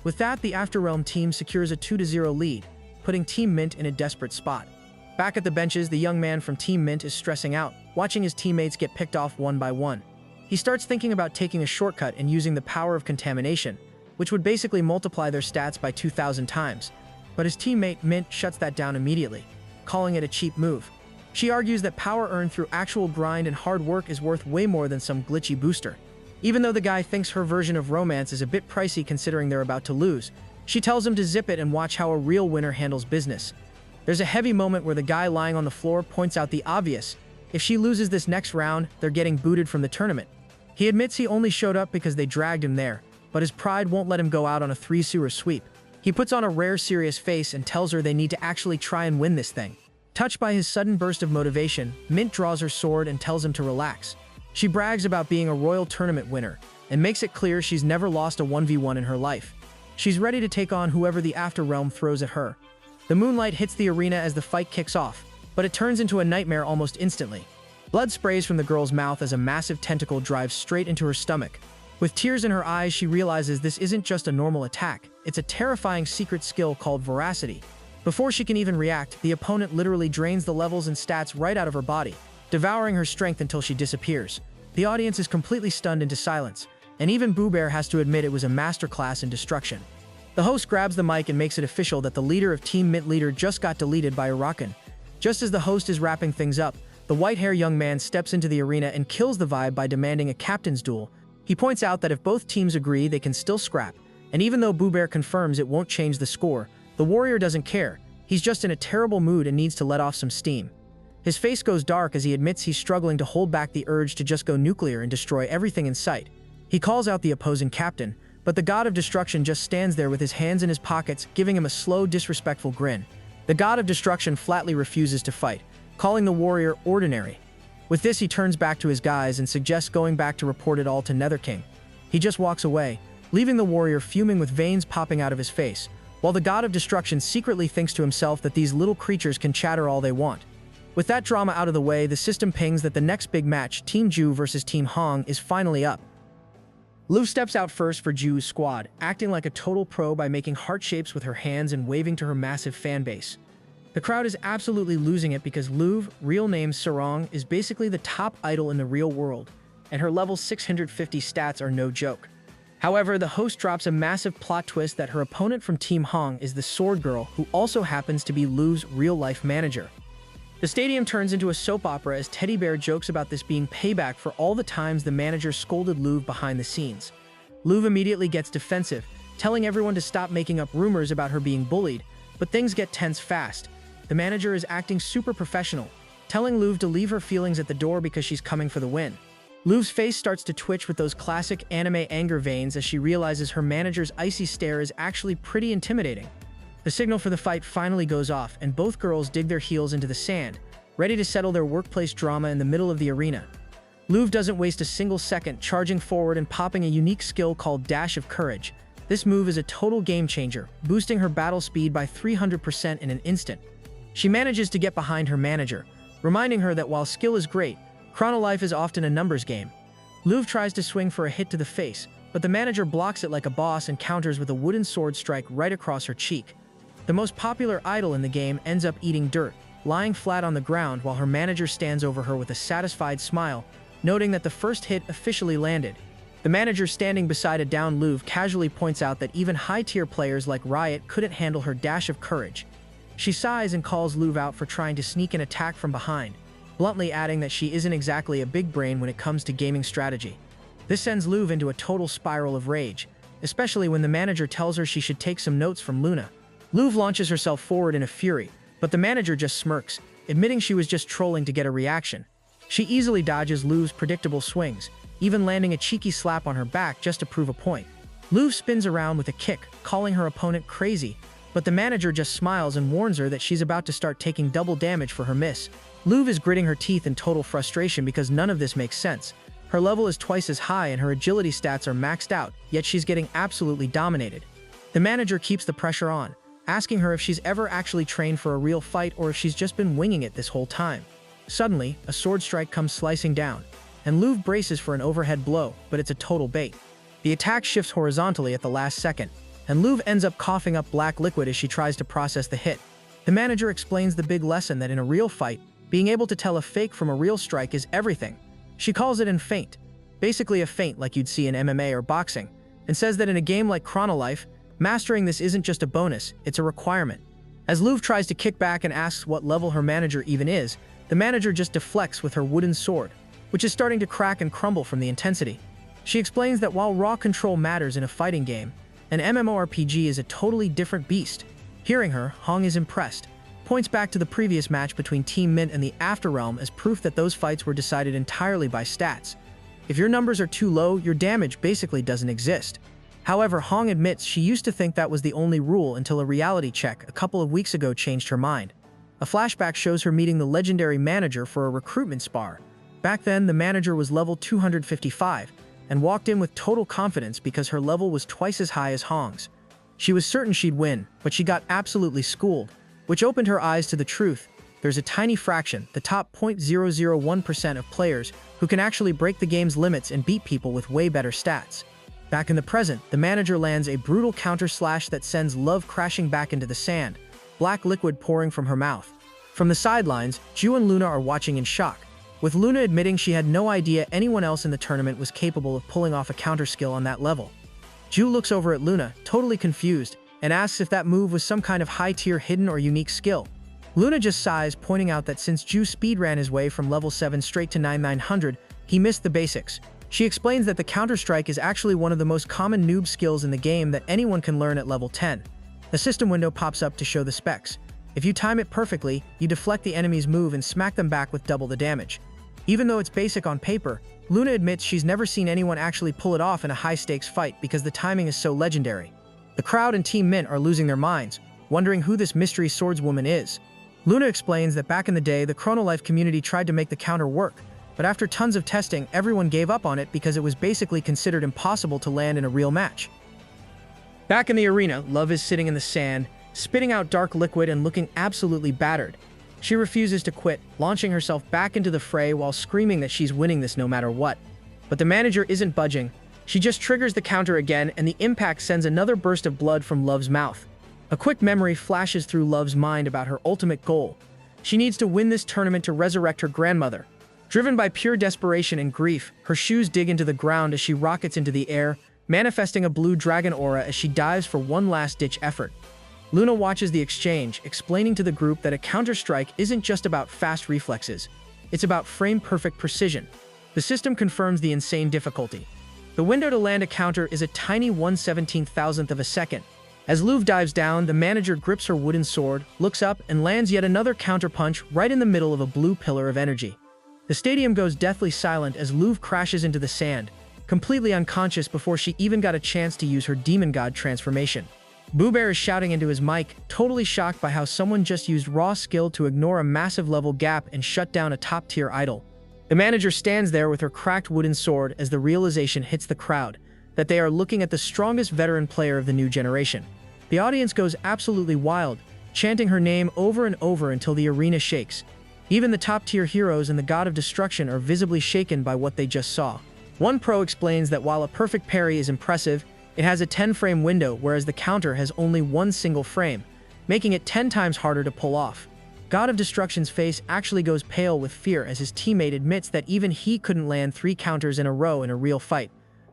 With that, the Afterrealm team secures a 2-0 lead, putting Team Mint in a desperate spot. Back at the benches, the young man from Team Mint is stressing out, watching his teammates get picked off one by one. He starts thinking about taking a shortcut and using the power of contamination, which would basically multiply their stats by 2,000 times. But his teammate Mint shuts that down immediately, calling it a cheap move. She argues that power earned through actual grind and hard work is worth way more than some glitchy booster. Even though the guy thinks her version of romance is a bit pricey considering they're about to lose, she tells him to zip it and watch how a real winner handles business. There's a heavy moment where the guy lying on the floor points out the obvious. If she loses this next round, they're getting booted from the tournament. He admits he only showed up because they dragged him there, but his pride won't let him go out on a 3-sewer sweep. He puts on a rare serious face and tells her they need to actually try and win this thing. Touched by his sudden burst of motivation, Mint draws her sword and tells him to relax. She brags about being a royal tournament winner, and makes it clear she's never lost a 1v1 in her life. She's ready to take on whoever the Afterrealm throws at her. The moonlight hits the arena as the fight kicks off, but it turns into a nightmare almost instantly. Blood sprays from the girl's mouth as a massive tentacle drives straight into her stomach. With tears in her eyes, she realizes this isn't just a normal attack, it's a terrifying secret skill called Veracity. Before she can even react, the opponent literally drains the levels and stats right out of her body, devouring her strength until she disappears. The audience is completely stunned into silence, and even Boo Bear has to admit it was a masterclass in destruction. The host grabs the mic and makes it official that the leader of Team Mint Leader just got deleted by Urakan. Just as the host is wrapping things up, the white-haired young man steps into the arena and kills the vibe by demanding a captain's duel. He points out that if both teams agree, they can still scrap, and even though Boo Bear confirms it won't change the score, the warrior doesn't care. He's just in a terrible mood and needs to let off some steam. His face goes dark as he admits he's struggling to hold back the urge to just go nuclear and destroy everything in sight. He calls out the opposing captain, but the god of destruction just stands there with his hands in his pockets, giving him a slow, disrespectful grin. The god of destruction flatly refuses to fight, calling the warrior ordinary. With this, he turns back to his guys and suggests going back to report it all to Nether King. He just walks away, leaving the warrior fuming with veins popping out of his face, while the god of destruction secretly thinks to himself that these little creatures can chatter all they want. With that drama out of the way, the system pings that the next big match, Team Ju versus Team Hong, is finally up. Lu steps out first for Ju's squad, acting like a total pro by making heart shapes with her hands and waving to her massive fan base. The crowd is absolutely losing it because Lu, real name Sarong, is basically the top idol in the real world, and her level 650 stats are no joke. However, the host drops a massive plot twist that her opponent from Team Hong is the Sword Girl, who also happens to be Lu's real-life manager. The stadium turns into a soap opera as Teddy Bear jokes about this being payback for all the times the manager scolded Lu behind the scenes. Lu immediately gets defensive, telling everyone to stop making up rumors about her being bullied, but things get tense fast. The manager is acting super professional, telling Lu to leave her feelings at the door because she's coming for the win. Lu's face starts to twitch with those classic anime anger veins as she realizes her manager's icy stare is actually pretty intimidating. The signal for the fight finally goes off, and both girls dig their heels into the sand, ready to settle their workplace drama in the middle of the arena. Lu doesn't waste a single second, charging forward and popping a unique skill called Dash of Courage. This move is a total game changer, boosting her battle speed by 300% in an instant. She manages to get behind her manager, reminding her that while skill is great, Chronolife is often a numbers game. Lu tries to swing for a hit to the face, but the manager blocks it like a boss and counters with a wooden sword strike right across her cheek. The most popular idol in the game ends up eating dirt, lying flat on the ground while her manager stands over her with a satisfied smile, noting that the first hit officially landed. The manager standing beside a down Lu casually points out that even high-tier players like Riot couldn't handle her Dash of Courage. She sighs and calls Lu out for trying to sneak an attack from behind, bluntly adding that she isn't exactly a big brain when it comes to gaming strategy. This sends Lu into a total spiral of rage, especially when the manager tells her she should take some notes from Luna. Lu launches herself forward in a fury, but the manager just smirks, admitting she was just trolling to get a reaction. She easily dodges Lu's predictable swings, even landing a cheeky slap on her back just to prove a point. Lu spins around with a kick, calling her opponent crazy, but the manager just smiles and warns her that she's about to start taking double damage for her miss. Lu is gritting her teeth in total frustration because none of this makes sense. Her level is twice as high and her agility stats are maxed out, yet she's getting absolutely dominated. The manager keeps the pressure on, asking her if she's ever actually trained for a real fight or if she's just been winging it this whole time. Suddenly, a sword strike comes slicing down, and Lu braces for an overhead blow, but it's a total bait. The attack shifts horizontally at the last second, and Lu ends up coughing up black liquid as she tries to process the hit. The manager explains the big lesson that in a real fight, being able to tell a fake from a real strike is everything. She calls it an feint, basically a feint like you'd see in MMA or boxing, and says that in a game like Chronolife, mastering this isn't just a bonus, it's a requirement. As Lu tries to kick back and asks what level her manager even is, the manager just deflects with her wooden sword, which is starting to crack and crumble from the intensity. She explains that while raw control matters in a fighting game, an MMORPG is a totally different beast. Hearing her, Hong is impressed, points back to the previous match between Team Mint and the Afterrealm as proof that those fights were decided entirely by stats. If your numbers are too low, your damage basically doesn't exist. However, Hong admits she used to think that was the only rule until a reality check a couple of weeks ago changed her mind. A flashback shows her meeting the legendary manager for a recruitment spar. Back then, the manager was level 255, and walked in with total confidence because her level was twice as high as Hong's. She was certain she'd win, but she got absolutely schooled, which opened her eyes to the truth. There's a tiny fraction, the top 0.001% of players, who can actually break the game's limits and beat people with way better stats. Back in the present, the manager lands a brutal counter slash that sends Love crashing back into the sand, black liquid pouring from her mouth. From the sidelines, Ju and Luna are watching in shock, with Luna admitting she had no idea anyone else in the tournament was capable of pulling off a counter skill on that level. Ju looks over at Luna, totally confused, and asks if that move was some kind of high-tier hidden or unique skill. Luna just sighs, pointing out that since Ju speedran his way from level 7 straight to 9900, he missed the basics. She explains that the counter-strike is actually one of the most common noob skills in the game that anyone can learn at level 10. A system window pops up to show the specs. If you time it perfectly, you deflect the enemy's move and smack them back with double the damage. Even though it's basic on paper, Luna admits she's never seen anyone actually pull it off in a high-stakes fight because the timing is so legendary. The crowd and Team Mint are losing their minds, wondering who this mystery swordswoman is. Luna explains that back in the day, the Chronolife community tried to make the counter work, But after tons of testing, everyone gave up on it because it was basically considered impossible to land in a real match. Back in the arena, Love is sitting in the sand, spitting out dark liquid and looking absolutely battered. She refuses to quit, launching herself back into the fray while screaming that she's winning this no matter what. But the manager isn't budging. She just triggers the counter again, and the impact sends another burst of blood from Love's mouth. A quick memory flashes through Love's mind about her ultimate goal. She needs to win this tournament to resurrect her grandmother. Driven by pure desperation and grief, her shoes dig into the ground as she rockets into the air, manifesting a blue dragon aura as she dives for one last-ditch effort. Luna watches the exchange, explaining to the group that a counter-strike isn't just about fast reflexes. It's about frame-perfect precision. The system confirms the insane difficulty. The window to land a counter is a tiny 1/17,000th of a second. As Luv dives down, the manager grips her wooden sword, looks up, and lands yet another counterpunch right in the middle of a blue pillar of energy. The stadium goes deathly silent as Luv crashes into the sand, completely unconscious before she even got a chance to use her demon god transformation. Boo Bear is shouting into his mic, totally shocked by how someone just used raw skill to ignore a massive level gap and shut down a top-tier idol. The manager stands there with her cracked wooden sword as the realization hits the crowd that they are looking at the strongest veteran player of the new generation. The audience goes absolutely wild, chanting her name over and over until the arena shakes. Even the top-tier heroes and the God of Destruction are visibly shaken by what they just saw. One pro explains that while a perfect parry is impressive, it has a 10-frame window, whereas the counter has only one single frame, making it 10 times harder to pull off. God of Destruction's face actually goes pale with fear as his teammate admits that even he couldn't land 3 counters in a row in a real fight.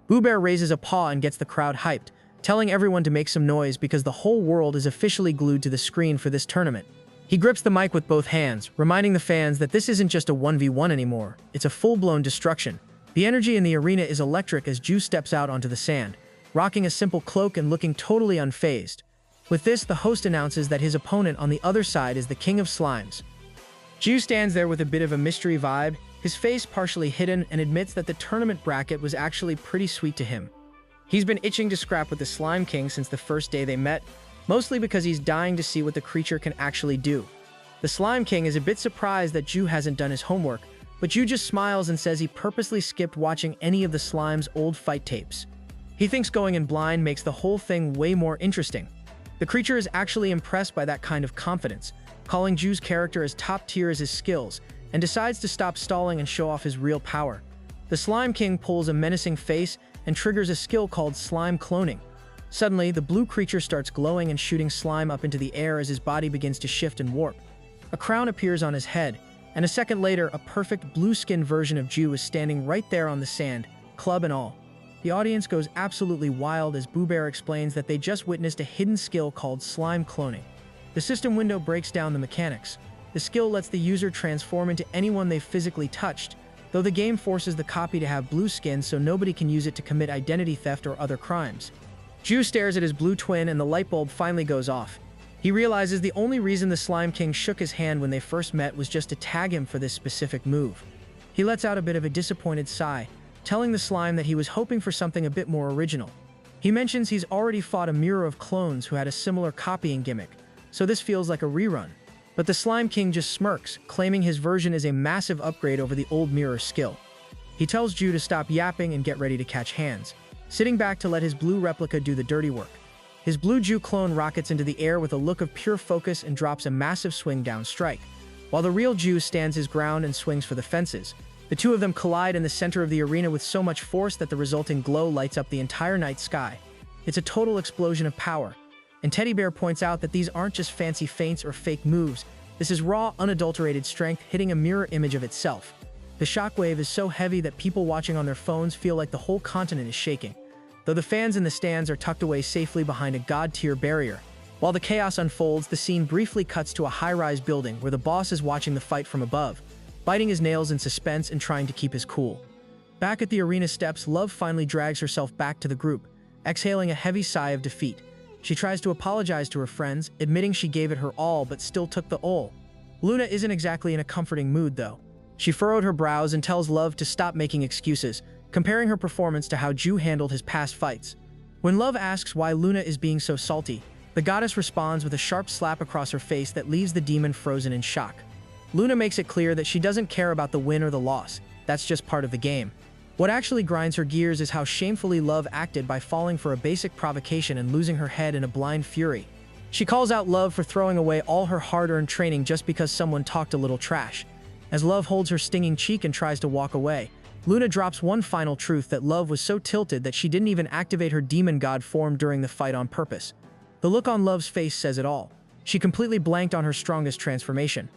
Boo Bear raises a paw and gets the crowd hyped, telling everyone to make some noise because the whole world is officially glued to the screen for this tournament. He grips the mic with both hands, reminding the fans that this isn't just a 1v1 anymore, it's a full-blown destruction. The energy in the arena is electric as Ju steps out onto the sand, rocking a simple cloak and looking totally unfazed. With this, the host announces that his opponent on the other side is the King of Slimes. Ju stands there with a bit of a mystery vibe, his face partially hidden, and admits that the tournament bracket was actually pretty sweet to him. He's been itching to scrap with the Slime King since the first day they met, mostly because he's dying to see what the creature can actually do. The Slime King is a bit surprised that Ju hasn't done his homework, but Ju just smiles and says he purposely skipped watching any of the Slime's old fight tapes. He thinks going in blind makes the whole thing way more interesting. The creature is actually impressed by that kind of confidence, calling Ju's character as top tier as his skills, and decides to stop stalling and show off his real power. The Slime King pulls a menacing face and triggers a skill called slime cloning. Suddenly, the blue creature starts glowing and shooting slime up into the air as his body begins to shift and warp. A crown appears on his head, and a second later, a perfect blue-skinned version of Ju is standing right there on the sand, club and all. The audience goes absolutely wild as Boo Bear explains that they just witnessed a hidden skill called slime cloning. The system window breaks down the mechanics. The skill lets the user transform into anyone they've physically touched, though the game forces the copy to have blue skin so nobody can use it to commit identity theft or other crimes. Ju stares at his blue twin and the light bulb finally goes off. He realizes the only reason the Slime King shook his hand when they first met was just to tag him for this specific move. He lets out a bit of a disappointed sigh, telling the slime that he was hoping for something a bit more original. He mentions he's already fought a mirror of clones who had a similar copying gimmick, so this feels like a rerun. But the Slime King just smirks, claiming his version is a massive upgrade over the old mirror skill. He tells Ju to stop yapping and get ready to catch hands, sitting back to let his blue replica do the dirty work. His blue Ju clone rockets into the air with a look of pure focus and drops a massive swing down strike, while the real Ju stands his ground and swings for the fences. The two of them collide in the center of the arena with so much force that the resulting glow lights up the entire night sky. It's a total explosion of power. And Teddy Bear points out that these aren't just fancy feints or fake moves. This is raw, unadulterated strength hitting a mirror image of itself. The shockwave is so heavy that people watching on their phones feel like the whole continent is shaking, though the fans in the stands are tucked away safely behind a god-tier barrier. While the chaos unfolds, the scene briefly cuts to a high-rise building where the boss is watching the fight from above, biting his nails in suspense and trying to keep his cool. Back at the arena steps, Love finally drags herself back to the group, exhaling a heavy sigh of defeat. She tries to apologize to her friends, admitting she gave it her all but still took the ul. Luna isn't exactly in a comforting mood, though. She furrowed her brows and tells Love to stop making excuses, comparing her performance to how Ju handled his past fights. When Love asks why Luna is being so salty, the goddess responds with a sharp slap across her face that leaves the demon frozen in shock. Luna makes it clear that she doesn't care about the win or the loss. that's just part of the game. What actually grinds her gears is how shamefully Love acted by falling for a basic provocation and losing her head in a blind fury. She calls out Love for throwing away all her hard-earned training just because someone talked a little trash. As Love holds her stinging cheek and tries to walk away, Luna drops one final truth that Love was so tilted that she didn't even activate her demon god form during the fight on purpose. The look on Love's face says it all. She completely blanked on her strongest transformation.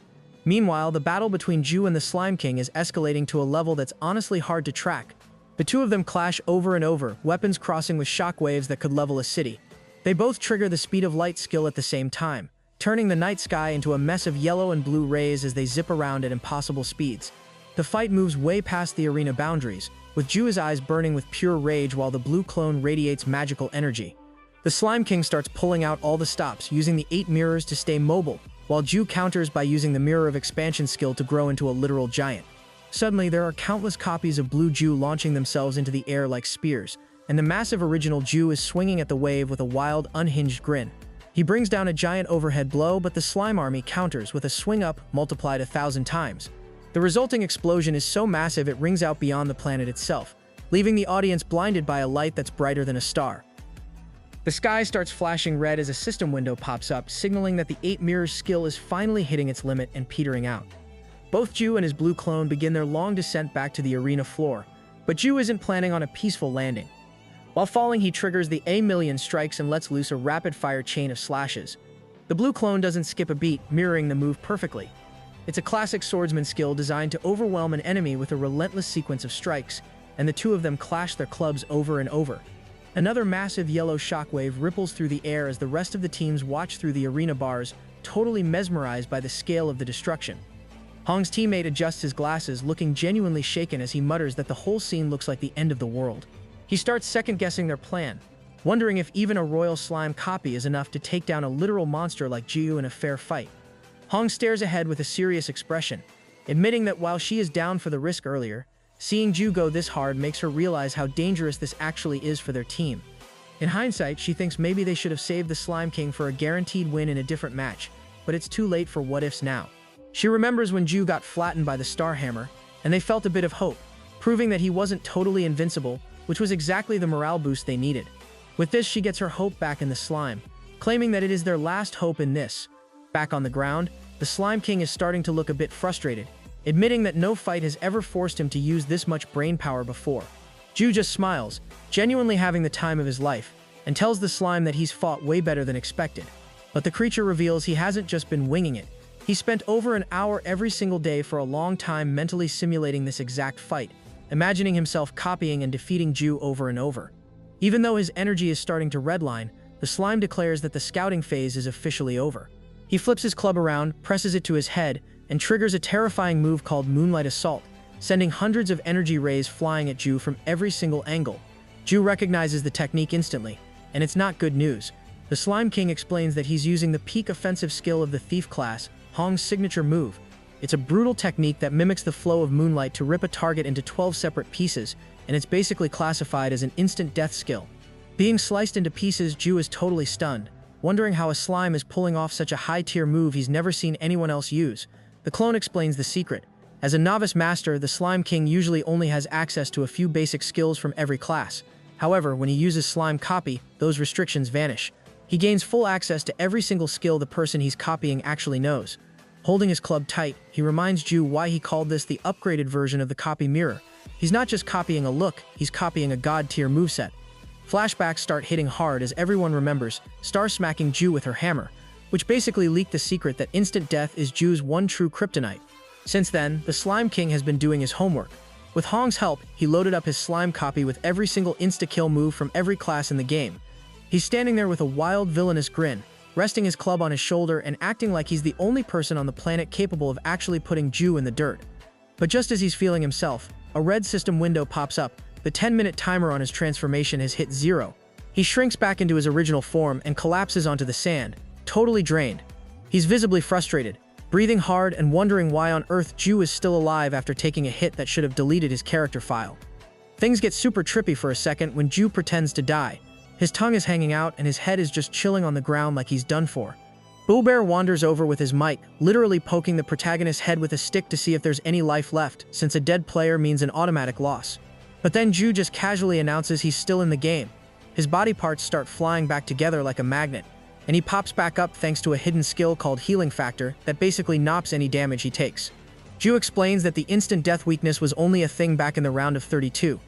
Meanwhile, the battle between Ju and the Slime King is escalating to a level that's honestly hard to track. The two of them clash over and over, weapons crossing with shockwaves that could level a city. They both trigger the speed of light skill at the same time, turning the night sky into a mess of yellow and blue rays as they zip around at impossible speeds. The fight moves way past the arena boundaries, with Ju's eyes burning with pure rage while the blue clone radiates magical energy. The Slime King starts pulling out all the stops, using the 8 mirrors to stay mobile, while Ju counters by using the Mirror of Expansion skill to grow into a literal giant. Suddenly, there are countless copies of Blue Ju launching themselves into the air like spears, and the massive original Ju is swinging at the wave with a wild, unhinged grin. He brings down a giant overhead blow, but the slime army counters with a swing up multiplied 1,000 times. The resulting explosion is so massive it rings out beyond the planet itself, leaving the audience blinded by a light that's brighter than a star. The sky starts flashing red as a system window pops up, signaling that the 8 mirrors skill is finally hitting its limit and petering out. Both Ju and his blue clone begin their long descent back to the arena floor, but Ju isn't planning on a peaceful landing. While falling, he triggers the A-million strikes and lets loose a rapid-fire chain of slashes. The blue clone doesn't skip a beat, mirroring the move perfectly. It's a classic swordsman skill designed to overwhelm an enemy with a relentless sequence of strikes, and the two of them clash their clubs over and over. Another massive yellow shockwave ripples through the air as the rest of the teams watch through the arena bars, totally mesmerized by the scale of the destruction. Hong's teammate adjusts his glasses, looking genuinely shaken as he mutters that the whole scene looks like the end of the world. He starts second-guessing their plan, wondering if even a royal slime copy is enough to take down a literal monster like Jiu in a fair fight. Hong stares ahead with a serious expression, admitting that while she is down for the risk earlier, seeing Ju go this hard makes her realize how dangerous this actually is for their team. In hindsight, she thinks maybe they should have saved the Slime King for a guaranteed win in a different match, but it's too late for what-ifs now. She remembers when Ju got flattened by the Star Hammer, and they felt a bit of hope, proving that he wasn't totally invincible, which was exactly the morale boost they needed. With this, she gets her hope back in the slime, claiming that it is their last hope in this. Back on the ground, the Slime King is starting to look a bit frustrated, admitting that no fight has ever forced him to use this much brainpower before. Ju just smiles, genuinely having the time of his life, and tells the slime that he's fought way better than expected. But the creature reveals he hasn't just been winging it. He spent over an hour every single day for a long time mentally simulating this exact fight, imagining himself copying and defeating Ju over and over. Even though his energy is starting to redline, the slime declares that the scouting phase is officially over. He flips his club around, presses it to his head, and triggers a terrifying move called Moonlight Assault, sending hundreds of energy rays flying at Ju from every single angle. Ju recognizes the technique instantly, and it's not good news. The Slime King explains that he's using the peak offensive skill of the Thief class, Hong's signature move. It's a brutal technique that mimics the flow of moonlight to rip a target into 12 separate pieces, and it's basically classified as an instant death skill. Being sliced into pieces, Ju is totally stunned, wondering how a slime is pulling off such a high-tier move he's never seen anyone else use. The clone explains the secret. As a novice master, the Slime King usually only has access to a few basic skills from every class. However, when he uses Slime Copy, those restrictions vanish. He gains full access to every single skill the person he's copying actually knows. Holding his club tight, he reminds Ju why he called this the upgraded version of the copy mirror. He's not just copying a look, he's copying a god-tier moveset. Flashbacks start hitting hard as everyone remembers Star smacking Ju with her hammer, which basically leaked the secret that instant death is Ju's one true kryptonite. Since then, the Slime King has been doing his homework. With Hong's help, he loaded up his slime copy with every single insta-kill move from every class in the game. He's standing there with a wild, villainous grin, resting his club on his shoulder and acting like he's the only person on the planet capable of actually putting Ju in the dirt. But just as he's feeling himself, a red system window pops up. The 10-minute timer on his transformation has hit 0. He shrinks back into his original form and collapses onto the sand, totally drained. He's visibly frustrated, breathing hard and wondering why on earth Ju is still alive after taking a hit that should have deleted his character file. Things get super trippy for a second when Ju pretends to die. His tongue is hanging out and his head is just chilling on the ground like he's done for. Bull Bear wanders over with his mic, literally poking the protagonist's head with a stick to see if there's any life left, since a dead player means an automatic loss. But then Ju just casually announces he's still in the game. His body parts start flying back together like a magnet, and he pops back up thanks to a hidden skill called Healing Factor that basically nops any damage he takes. Ju explains that the instant death weakness was only a thing back in the round of 32.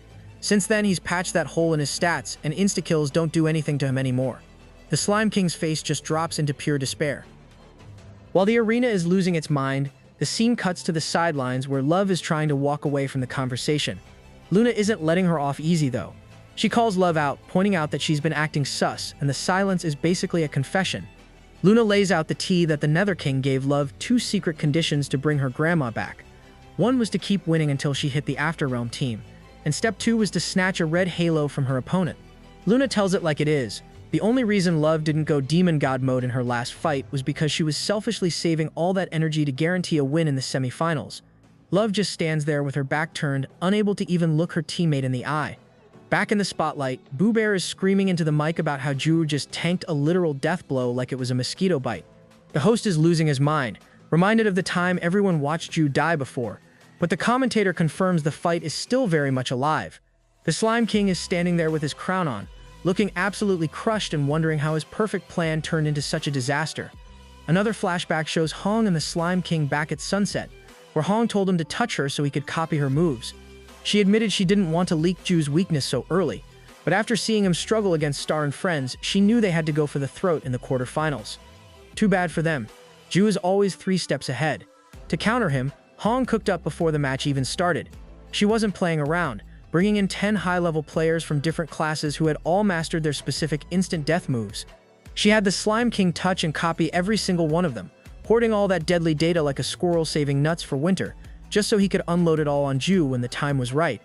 Since then, he's patched that hole in his stats, and insta-kills don't do anything to him anymore. The Slime King's face just drops into pure despair. While the arena is losing its mind, the scene cuts to the sidelines where Love is trying to walk away from the conversation. Luna isn't letting her off easy though. She calls Love out, pointing out that she's been acting sus, and the silence is basically a confession. Luna lays out the tea that the Nether King gave Love 2 secret conditions to bring her grandma back. One was to keep winning until she hit the Afterrealm team, and step 2 was to snatch a red halo from her opponent. Luna tells it like it is. The only reason Love didn't go Demon God mode in her last fight was because she was selfishly saving all that energy to guarantee a win in the semifinals. Love just stands there with her back turned, unable to even look her teammate in the eye. Back in the spotlight, Boo Bear is screaming into the mic about how Ju just tanked a literal death blow like it was a mosquito bite. The host is losing his mind, reminded of the time everyone watched Ju die before, but the commentator confirms the fight is still very much alive. The Slime King is standing there with his crown on, looking absolutely crushed and wondering how his perfect plan turned into such a disaster. Another flashback shows Hong and the Slime King back at Sunset, where Hong told him to touch her so he could copy her moves. She admitted she didn't want to leak Ju's weakness so early, but after seeing him struggle against Star and friends, she knew they had to go for the throat in the quarterfinals. Too bad for them. Ju is always 3 steps ahead. To counter him, Hong cooked up before the match even started. She wasn't playing around, bringing in 10 high-level players from different classes who had all mastered their specific instant death moves. She had the Slime King touch and copy every single one of them, hoarding all that deadly data like a squirrel saving nuts for winter, just so he could unload it all on Ju when the time was right.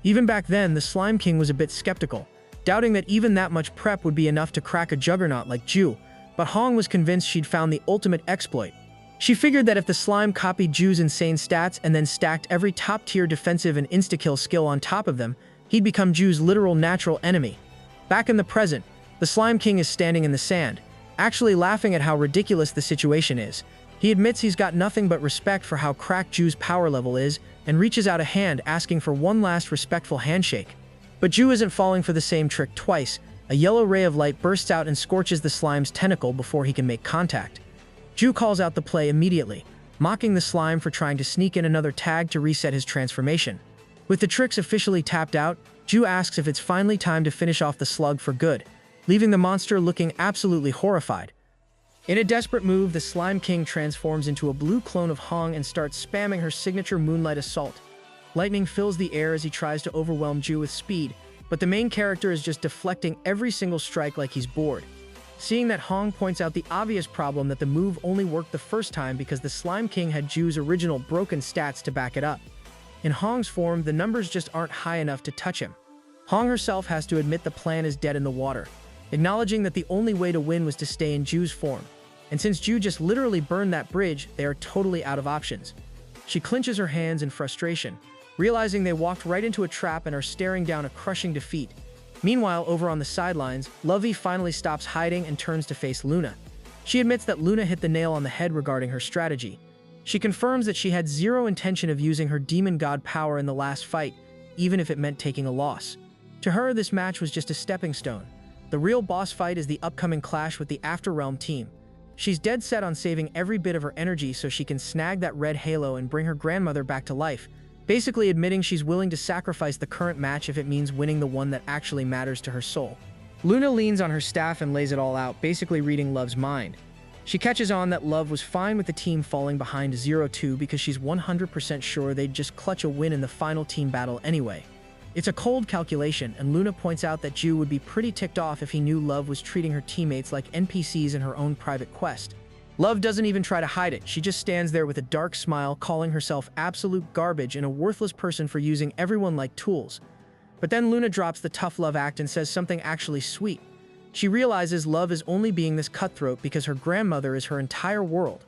Even back then, the Slime King was a bit skeptical, doubting that even that much prep would be enough to crack a juggernaut like Ju, but Hong was convinced she'd found the ultimate exploit. She figured that if the slime copied Ju's insane stats and then stacked every top-tier defensive and insta-kill skill on top of them, he'd become Ju's literal natural enemy. Back in the present, the Slime King is standing in the sand, actually laughing at how ridiculous the situation is. He admits he's got nothing but respect for how cracked Ju's power level is and reaches out a hand asking for one last respectful handshake. But Ju isn't falling for the same trick twice. A yellow ray of light bursts out and scorches the slime's tentacle before he can make contact. Ju calls out the play immediately, mocking the slime for trying to sneak in another tag to reset his transformation. With the tricks officially tapped out, Ju asks if it's finally time to finish off the slug for good, leaving the monster looking absolutely horrified. In a desperate move, the Slime King transforms into a blue clone of Hong and starts spamming her signature Moonlight Assault. Lightning fills the air as he tries to overwhelm Ju with speed, but the main character is just deflecting every single strike like he's bored. Seeing that, Hong points out the obvious problem that the move only worked the first time because the Slime King had Ju's original broken stats to back it up. In Hong's form, the numbers just aren't high enough to touch him. Hong herself has to admit the plan is dead in the water, acknowledging that the only way to win was to stay in Ju's form. And since Ju just literally burned that bridge, they are totally out of options. She clenches her hands in frustration, realizing they walked right into a trap and are staring down a crushing defeat. Meanwhile, over on the sidelines, Lovey finally stops hiding and turns to face Luna. She admits that Luna hit the nail on the head regarding her strategy. She confirms that she had zero intention of using her demon god power in the last fight, even if it meant taking a loss. To her, this match was just a stepping stone. The real boss fight is the upcoming clash with the Afterrealm team. She's dead set on saving every bit of her energy so she can snag that red halo and bring her grandmother back to life, basically admitting she's willing to sacrifice the current match if it means winning the one that actually matters to her soul. Luna leans on her staff and lays it all out, basically reading Love's mind. She catches on that Love was fine with the team falling behind 0-2 because she's 100% sure they'd just clutch a win in the final team battle anyway. It's a cold calculation, and Luna points out that Ju would be pretty ticked off if he knew Love was treating her teammates like NPCs in her own private quest. Love doesn't even try to hide it. She just stands there with a dark smile, calling herself absolute garbage and a worthless person for using everyone like tools. But then Luna drops the tough love act and says something actually sweet. She realizes Love is only being this cutthroat because her grandmother is her entire world.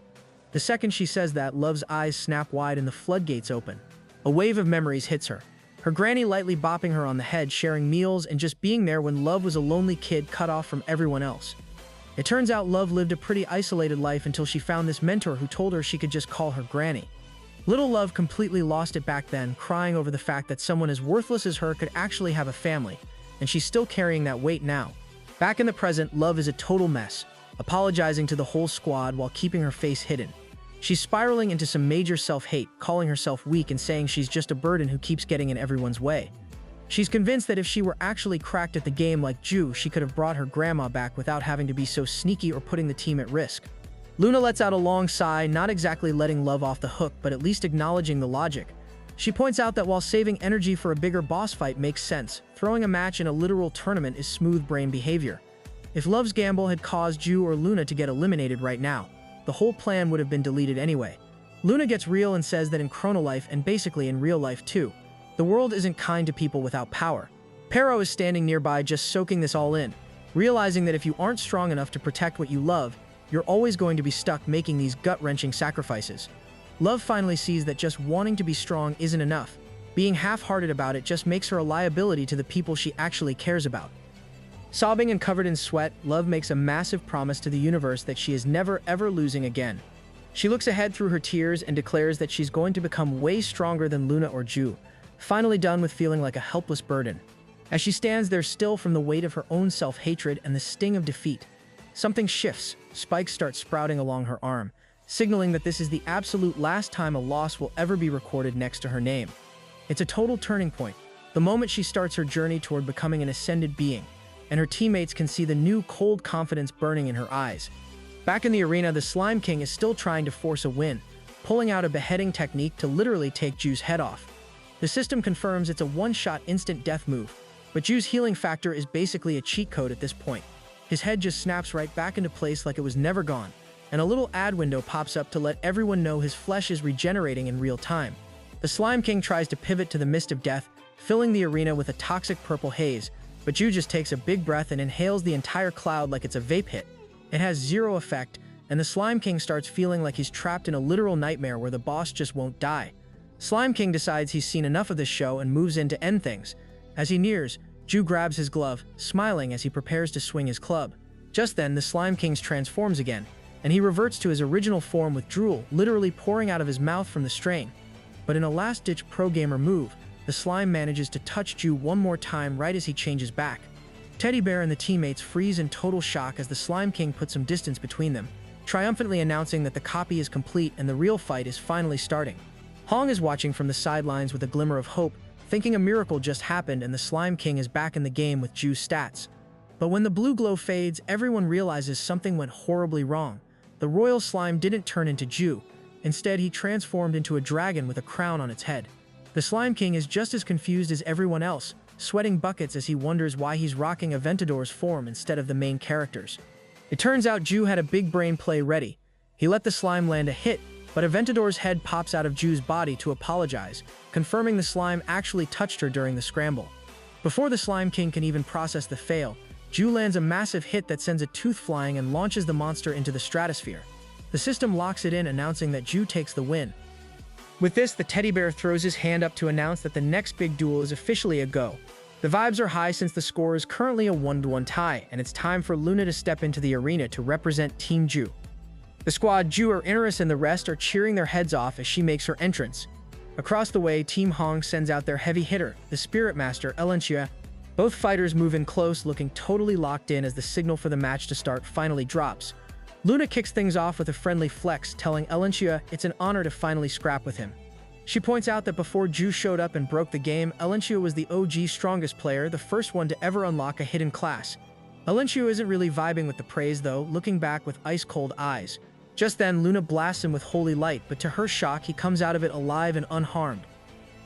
The second she says that, Love's eyes snap wide and the floodgates open. A wave of memories hits her. Her granny lightly bopping her on the head, sharing meals, and just being there when Love was a lonely kid cut off from everyone else. It turns out Love lived a pretty isolated life until she found this mentor who told her she could just call her Granny. Little Love completely lost it back then, crying over the fact that someone as worthless as her could actually have a family, and she's still carrying that weight now. Back in the present, Love is a total mess, apologizing to the whole squad while keeping her face hidden. She's spiraling into some major self-hate, calling herself weak and saying she's just a burden who keeps getting in everyone's way. She's convinced that if she were actually cracked at the game like Ju, she could have brought her grandma back without having to be so sneaky or putting the team at risk. Luna lets out a long sigh, not exactly letting Love off the hook, but at least acknowledging the logic. She points out that while saving energy for a bigger boss fight makes sense, throwing a match in a literal tournament is smooth brain behavior. If Love's gamble had caused Ju or Luna to get eliminated right now, the whole plan would have been deleted anyway. Luna gets real and says that in Chrono Life, and basically in real life too, the world isn't kind to people without power. Pero is standing nearby just soaking this all in, realizing that if you aren't strong enough to protect what you love, you're always going to be stuck making these gut-wrenching sacrifices. Love finally sees that just wanting to be strong isn't enough. Being half-hearted about it just makes her a liability to the people she actually cares about. Sobbing and covered in sweat, Love makes a massive promise to the universe that she is never ever losing again. She looks ahead through her tears and declares that she's going to become way stronger than Luna or Ju, finally done with feeling like a helpless burden. As she stands there still from the weight of her own self-hatred and the sting of defeat, something shifts. Spikes start sprouting along her arm, signaling that this is the absolute last time a loss will ever be recorded next to her name. It's a total turning point, the moment she starts her journey toward becoming an ascended being, and her teammates can see the new cold confidence burning in her eyes. Back in the arena, the Slime King is still trying to force a win, pulling out a beheading technique to literally take Ju's head off. The system confirms it's a one-shot instant death move, but Ju's healing factor is basically a cheat code at this point. His head just snaps right back into place like it was never gone, and a little ad window pops up to let everyone know his flesh is regenerating in real time. The Slime King tries to pivot to the mist of death, filling the arena with a toxic purple haze, but Ju just takes a big breath and inhales the entire cloud like it's a vape hit. It has zero effect, and the Slime King starts feeling like he's trapped in a literal nightmare where the boss just won't die. Slime King decides he's seen enough of this show and moves in to end things. As he nears, Ju grabs his glove, smiling as he prepares to swing his club. Just then, the Slime King transforms again, and he reverts to his original form with drool literally pouring out of his mouth from the strain. But in a last-ditch pro-gamer move, the slime manages to touch Ju one more time right as he changes back. Teddy Bear and the teammates freeze in total shock as the Slime King puts some distance between them, triumphantly announcing that the copy is complete and the real fight is finally starting. Hong is watching from the sidelines with a glimmer of hope, thinking a miracle just happened and the Slime King is back in the game with Ju's stats. But when the blue glow fades, everyone realizes something went horribly wrong. The royal slime didn't turn into Ju. Instead, he transformed into a dragon with a crown on its head. The Slime King is just as confused as everyone else, sweating buckets as he wonders why he's rocking Aventador's form instead of the main characters. It turns out Ju had a big brain play ready. He let the slime land a hit, but Aventador's head pops out of Ju's body to apologize, confirming the slime actually touched her during the scramble. Before the Slime King can even process the fail, Ju lands a massive hit that sends a tooth flying and launches the monster into the stratosphere. The system locks it in, announcing that Ju takes the win. With this, the teddy bear throws his hand up to announce that the next big duel is officially a go. The vibes are high since the score is currently a 1-1 tie, and it's time for Luna to step into the arena to represent Team Ju. The squad Ju, Iris, and the rest are cheering their heads off as she makes her entrance. Across the way, Team Hong sends out their heavy hitter, the Spirit Master, Elenchia. Both fighters move in close, looking totally locked in as the signal for the match to start finally drops. Luna kicks things off with a friendly flex, telling Elenchia it's an honor to finally scrap with him. She points out that before Ju showed up and broke the game, Elenchia was the OG strongest player, the first one to ever unlock a hidden class. Elenchia isn't really vibing with the praise though, looking back with ice-cold eyes. Just then, Luna blasts him with holy light, but to her shock, he comes out of it alive and unharmed.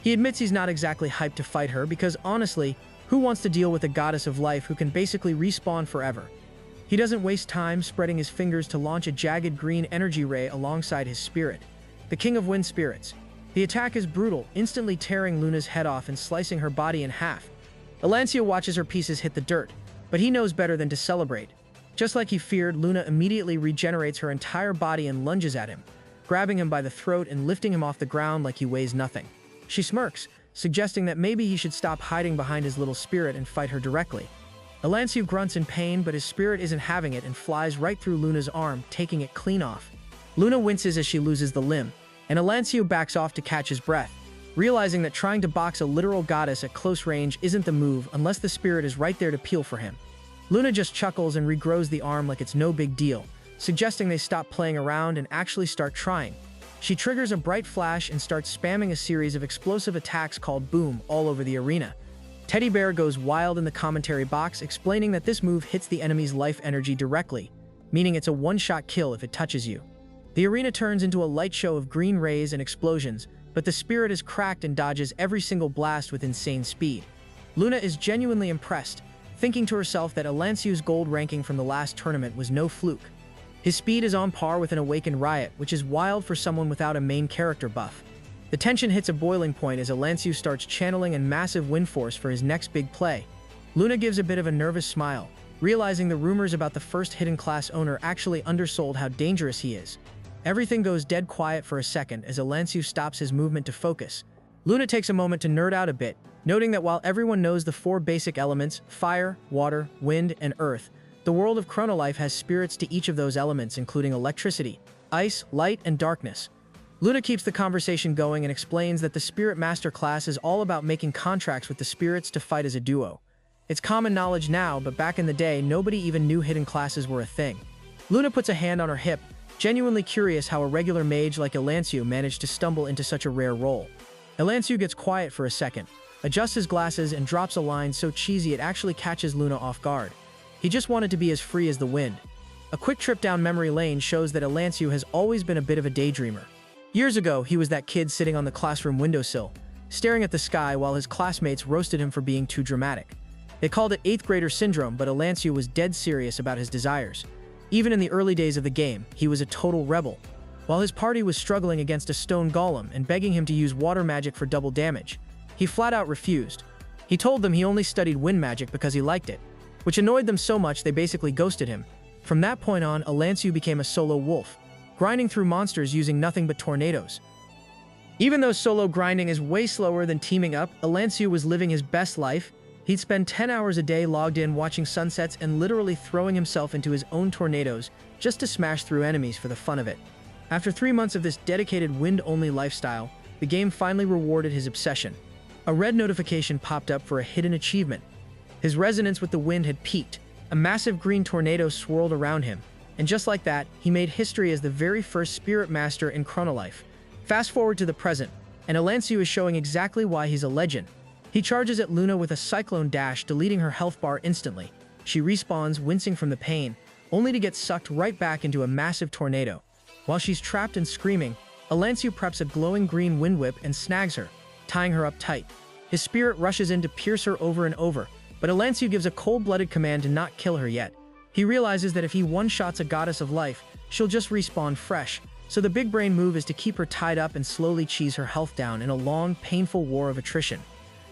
He admits he's not exactly hyped to fight her because, honestly, who wants to deal with a goddess of life who can basically respawn forever? He doesn't waste time spreading his fingers to launch a jagged green energy ray alongside his spirit, the King of Wind Spirits. The attack is brutal, instantly tearing Luna's head off and slicing her body in half. Elancia watches her pieces hit the dirt, but he knows better than to celebrate. Just like he feared, Luna immediately regenerates her entire body and lunges at him, grabbing him by the throat and lifting him off the ground like he weighs nothing. She smirks, suggesting that maybe he should stop hiding behind his little spirit and fight her directly. Elancio grunts in pain, but his spirit isn't having it and flies right through Luna's arm, taking it clean off. Luna winces as she loses the limb, and Elancio backs off to catch his breath, realizing that trying to box a literal goddess at close range isn't the move unless the spirit is right there to peel for him. Luna just chuckles and regrows the arm like it's no big deal, suggesting they stop playing around and actually start trying. She triggers a bright flash and starts spamming a series of explosive attacks called Boom all over the arena. Teddy Bear goes wild in the commentary box, explaining that this move hits the enemy's life energy directly, meaning it's a one-shot kill if it touches you. The arena turns into a light show of green rays and explosions, but the spirit is cracked and dodges every single blast with insane speed. Luna is genuinely impressed, thinking to herself that Elancio's gold ranking from the last tournament was no fluke. His speed is on par with an Awakened Riot, which is wild for someone without a main character buff. The tension hits a boiling point as Elancio starts channeling a massive wind force for his next big play. Luna gives a bit of a nervous smile, realizing the rumors about the first hidden class owner actually undersold how dangerous he is. Everything goes dead quiet for a second as Elancio stops his movement to focus. Luna takes a moment to nerd out a bit, noting that while everyone knows the 4 basic elements, fire, water, wind, and earth, the world of Chronolife has spirits to each of those elements, including electricity, ice, light, and darkness. Luna keeps the conversation going and explains that the Spirit Master class is all about making contracts with the spirits to fight as a duo. It's common knowledge now, but back in the day, nobody even knew hidden classes were a thing. Luna puts a hand on her hip, genuinely curious how a regular mage like Elancio managed to stumble into such a rare role. Elancio gets quiet for a second, adjusts his glasses, and drops a line so cheesy it actually catches Luna off guard. He just wanted to be as free as the wind. A quick trip down memory lane shows that Elancio has always been a bit of a daydreamer. Years ago, he was that kid sitting on the classroom windowsill, staring at the sky while his classmates roasted him for being too dramatic. They called it 8th grader syndrome, but Elancio was dead serious about his desires. Even in the early days of the game, he was a total rebel. While his party was struggling against a stone golem and begging him to use water magic for double damage, he flat out refused. He told them he only studied wind magic because he liked it, which annoyed them so much they basically ghosted him. From that point on, Elancio became a solo wolf, grinding through monsters using nothing but tornadoes. Even though solo grinding is way slower than teaming up, Elancio was living his best life. He'd spend 10 hours a day logged in watching sunsets and literally throwing himself into his own tornadoes just to smash through enemies for the fun of it. After 3 months of this dedicated wind-only lifestyle, the game finally rewarded his obsession. A red notification popped up for a hidden achievement. His resonance with the wind had peaked. A massive green tornado swirled around him, and just like that, he made history as the very first Spirit Master in Chronolife. Fast forward to the present, and Elancio is showing exactly why he's a legend. He charges at Luna with a cyclone dash, deleting her health bar instantly. She respawns, wincing from the pain, only to get sucked right back into a massive tornado. While she's trapped and screaming, Elancio preps a glowing green wind whip and snags her, tying her up tight. His spirit rushes in to pierce her over and over, but Elancio gives a cold-blooded command to not kill her yet. He realizes that if he one-shots a goddess of life, she'll just respawn fresh, so the big brain move is to keep her tied up and slowly cheese her health down in a long, painful war of attrition.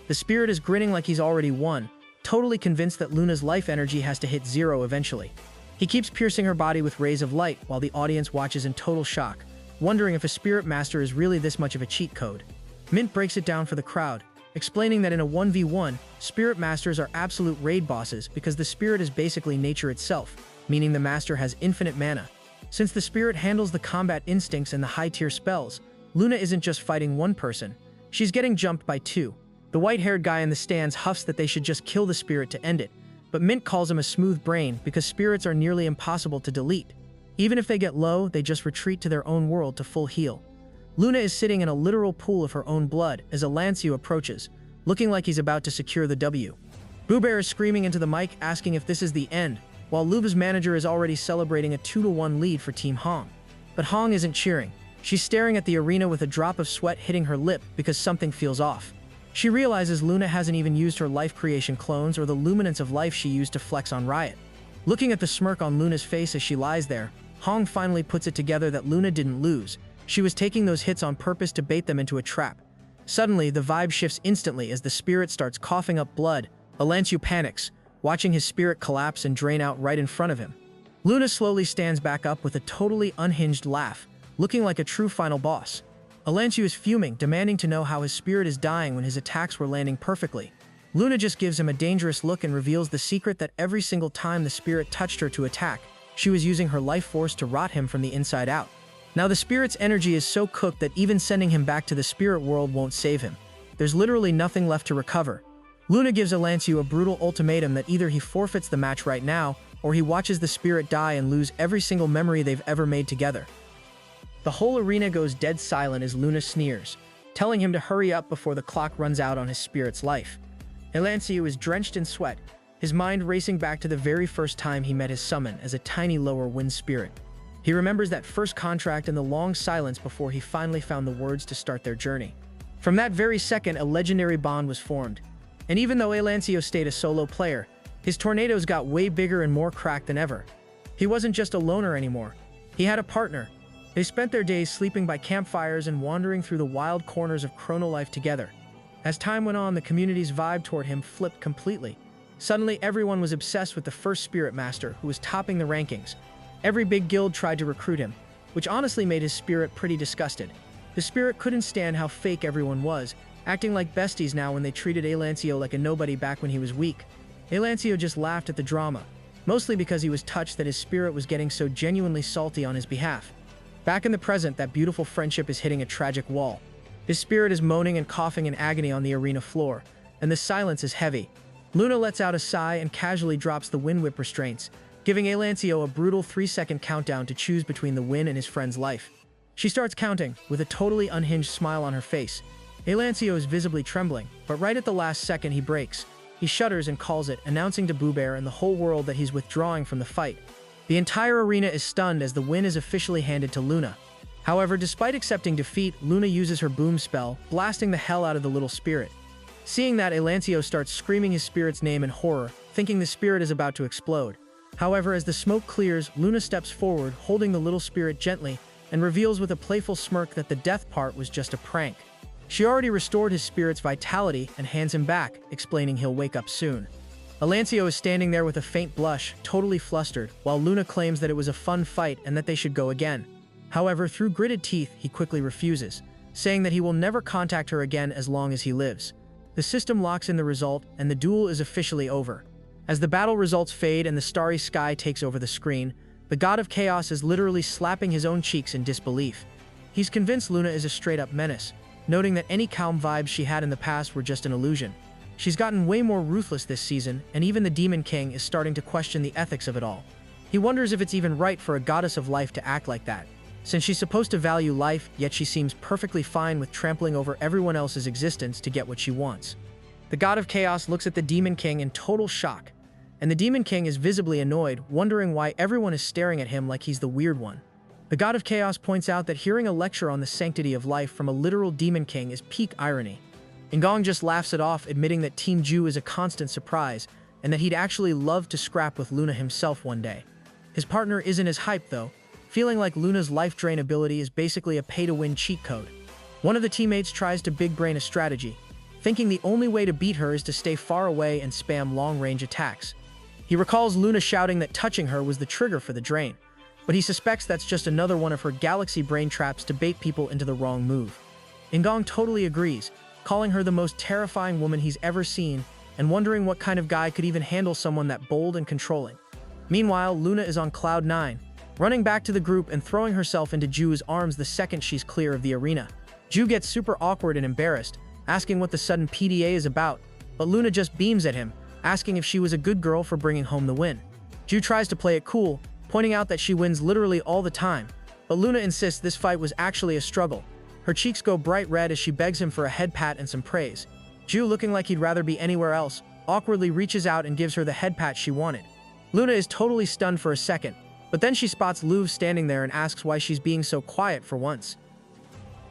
The spirit is grinning like he's already won, totally convinced that Luna's life energy has to hit 0 eventually. He keeps piercing her body with rays of light while the audience watches in total shock, wondering if a Spirit Master is really this much of a cheat code. Mint breaks it down for the crowd, explaining that in a 1v1, Spirit Masters are absolute raid bosses because the spirit is basically nature itself, meaning the master has infinite mana. Since the spirit handles the combat instincts and the high-tier spells, Luna isn't just fighting one person, she's getting jumped by 2. The white-haired guy in the stands huffs that they should just kill the spirit to end it, but Mint calls him a smooth brain because spirits are nearly impossible to delete. Even if they get low, they just retreat to their own world to full heal. Luna is sitting in a literal pool of her own blood as Elancio approaches, looking like he's about to secure the W. Boo Bear is screaming into the mic asking if this is the end, while Luba's manager is already celebrating a 2-1 lead for Team Hong. But Hong isn't cheering. She's staring at the arena with a drop of sweat hitting her lip because something feels off. She realizes Luna hasn't even used her life creation clones or the luminance of life she used to flex on Riot. Looking at the smirk on Luna's face as she lies there, Hong finally puts it together that Luna didn't lose. She was taking those hits on purpose to bait them into a trap. Suddenly, the vibe shifts instantly as the spirit starts coughing up blood. Elancio panics, watching his spirit collapse and drain out right in front of him. Luna slowly stands back up with a totally unhinged laugh, looking like a true final boss. Elancio is fuming, demanding to know how his spirit is dying when his attacks were landing perfectly. Luna just gives him a dangerous look and reveals the secret that every single time the spirit touched her to attack, she was using her life force to rot him from the inside out. Now the spirit's energy is so cooked that even sending him back to the spirit world won't save him. There's literally nothing left to recover. Luna gives Elancio a brutal ultimatum that either he forfeits the match right now, or he watches the spirit die and lose every single memory they've ever made together. The whole arena goes dead silent as Luna sneers, telling him to hurry up before the clock runs out on his spirit's life. Elancio is drenched in sweat, his mind racing back to the very first time he met his summon as a tiny lower wind spirit. He remembers that first contract and the long silence before he finally found the words to start their journey. From that very second, a legendary bond was formed. And even though Elancio stayed a solo player, his tornadoes got way bigger and more cracked than ever. He wasn't just a loner anymore. He had a partner. They spent their days sleeping by campfires and wandering through the wild corners of chrono life together. As time went on, the community's vibe toward him flipped completely. Suddenly, everyone was obsessed with the first Spirit Master, who was topping the rankings. Every big guild tried to recruit him, which honestly made his spirit pretty disgusted. The spirit couldn't stand how fake everyone was, acting like besties now when they treated Elancio like a nobody back when he was weak. Elancio just laughed at the drama, mostly because he was touched that his spirit was getting so genuinely salty on his behalf. Back in the present, that beautiful friendship is hitting a tragic wall. His spirit is moaning and coughing in agony on the arena floor, and the silence is heavy. Luna lets out a sigh and casually drops the wind whip restraints, giving Elancio a brutal 3-second countdown to choose between the win and his friend's life. She starts counting, with a totally unhinged smile on her face. Elancio is visibly trembling, but right at the last second he breaks. He shudders and calls it, announcing to Boo Bear and the whole world that he's withdrawing from the fight. The entire arena is stunned as the win is officially handed to Luna. However, despite accepting defeat, Luna uses her boom spell, blasting the hell out of the little spirit. Seeing that, Elancio starts screaming his spirit's name in horror, thinking the spirit is about to explode. However, as the smoke clears, Luna steps forward, holding the little spirit gently, and reveals with a playful smirk that the death part was just a prank. She already restored his spirit's vitality and hands him back, explaining he'll wake up soon. Elancio is standing there with a faint blush, totally flustered, while Luna claims that it was a fun fight and that they should go again. However, through gritted teeth, he quickly refuses, saying that he will never contact her again as long as he lives. The system locks in the result, and the duel is officially over. As the battle results fade and the starry sky takes over the screen, the God of Chaos is literally slapping his own cheeks in disbelief. He's convinced Luna is a straight-up menace, noting that any calm vibes she had in the past were just an illusion. She's gotten way more ruthless this season, and even the Demon King is starting to question the ethics of it all. He wonders if it's even right for a goddess of life to act like that, since she's supposed to value life, yet she seems perfectly fine with trampling over everyone else's existence to get what she wants. The God of Chaos looks at the Demon King in total shock, and the Demon King is visibly annoyed, wondering why everyone is staring at him like he's the weird one. The God of Chaos points out that hearing a lecture on the sanctity of life from a literal Demon King is peak irony. Ngong just laughs it off, admitting that Team Ju is a constant surprise, and that he'd actually love to scrap with Luna himself one day. His partner isn't as hyped though, feeling like Luna's life drain ability is basically a pay-to-win cheat code. One of the teammates tries to big brain a strategy, thinking the only way to beat her is to stay far away and spam long-range attacks. He recalls Luna shouting that touching her was the trigger for the drain, but he suspects that's just another one of her galaxy brain traps to bait people into the wrong move. Ngong totally agrees, calling her the most terrifying woman he's ever seen, and wondering what kind of guy could even handle someone that bold and controlling. Meanwhile, Luna is on cloud 9, running back to the group and throwing herself into Ju's arms the second she's clear of the arena. Ju gets super awkward and embarrassed, asking what the sudden PDA is about, but Luna just beams at him, asking if she was a good girl for bringing home the win. Ju tries to play it cool, pointing out that she wins literally all the time, but Luna insists this fight was actually a struggle. Her cheeks go bright red as she begs him for a head pat and some praise. Ju, looking like he'd rather be anywhere else, awkwardly reaches out and gives her the head pat she wanted. Luna is totally stunned for a second, but then she spots Louv standing there and asks why she's being so quiet for once.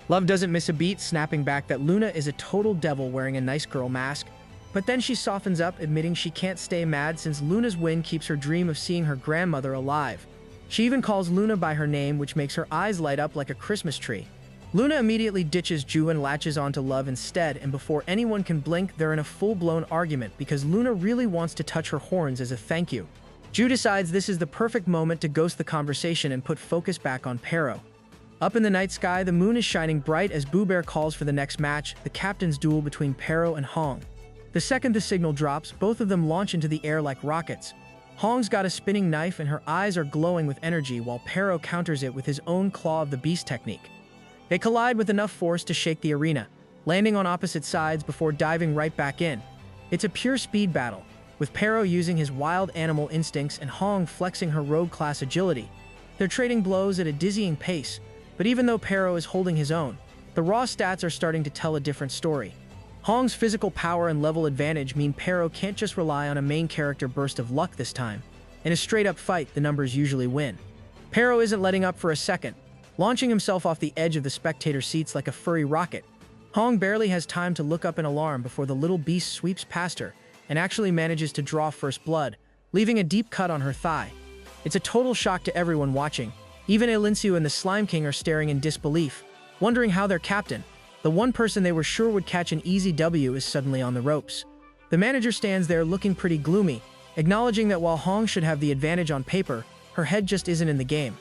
Love doesn't miss a beat, snapping back that Luna is a total devil wearing a nice girl mask, but then she softens up, admitting she can't stay mad since Luna's win keeps her dream of seeing her grandmother alive. She even calls Luna by her name, which makes her eyes light up like a Christmas tree. Luna immediately ditches Ju and latches onto Love instead, and before anyone can blink, they're in a full-blown argument because Luna really wants to touch her horns as a thank you. Ju decides this is the perfect moment to ghost the conversation and put focus back on Pero. Up in the night sky, the moon is shining bright as Boo Bear calls for the next match, the captain's duel between Pero and Hong. The second the signal drops, both of them launch into the air like rockets. Hong's got a spinning knife and her eyes are glowing with energy while Pero counters it with his own Claw of the Beast technique. They collide with enough force to shake the arena, landing on opposite sides before diving right back in. It's a pure speed battle, with Pero using his wild animal instincts and Hong flexing her rogue-class agility. They're trading blows at a dizzying pace, but even though Pero is holding his own, the raw stats are starting to tell a different story. Hong's physical power and level advantage mean Pero can't just rely on a main character burst of luck this time. In a straight-up fight, the numbers usually win. Pero isn't letting up for a second, launching himself off the edge of the spectator seats like a furry rocket. Hong barely has time to look up in alarm before the little beast sweeps past her and actually manages to draw first blood, leaving a deep cut on her thigh. It's a total shock to everyone watching. Even Elinsio and the Slime King are staring in disbelief, wondering how their captain, the one person they were sure would catch an easy W, is suddenly on the ropes. The manager stands there looking pretty gloomy, acknowledging that while Hong should have the advantage on paper, her head just isn't in the game.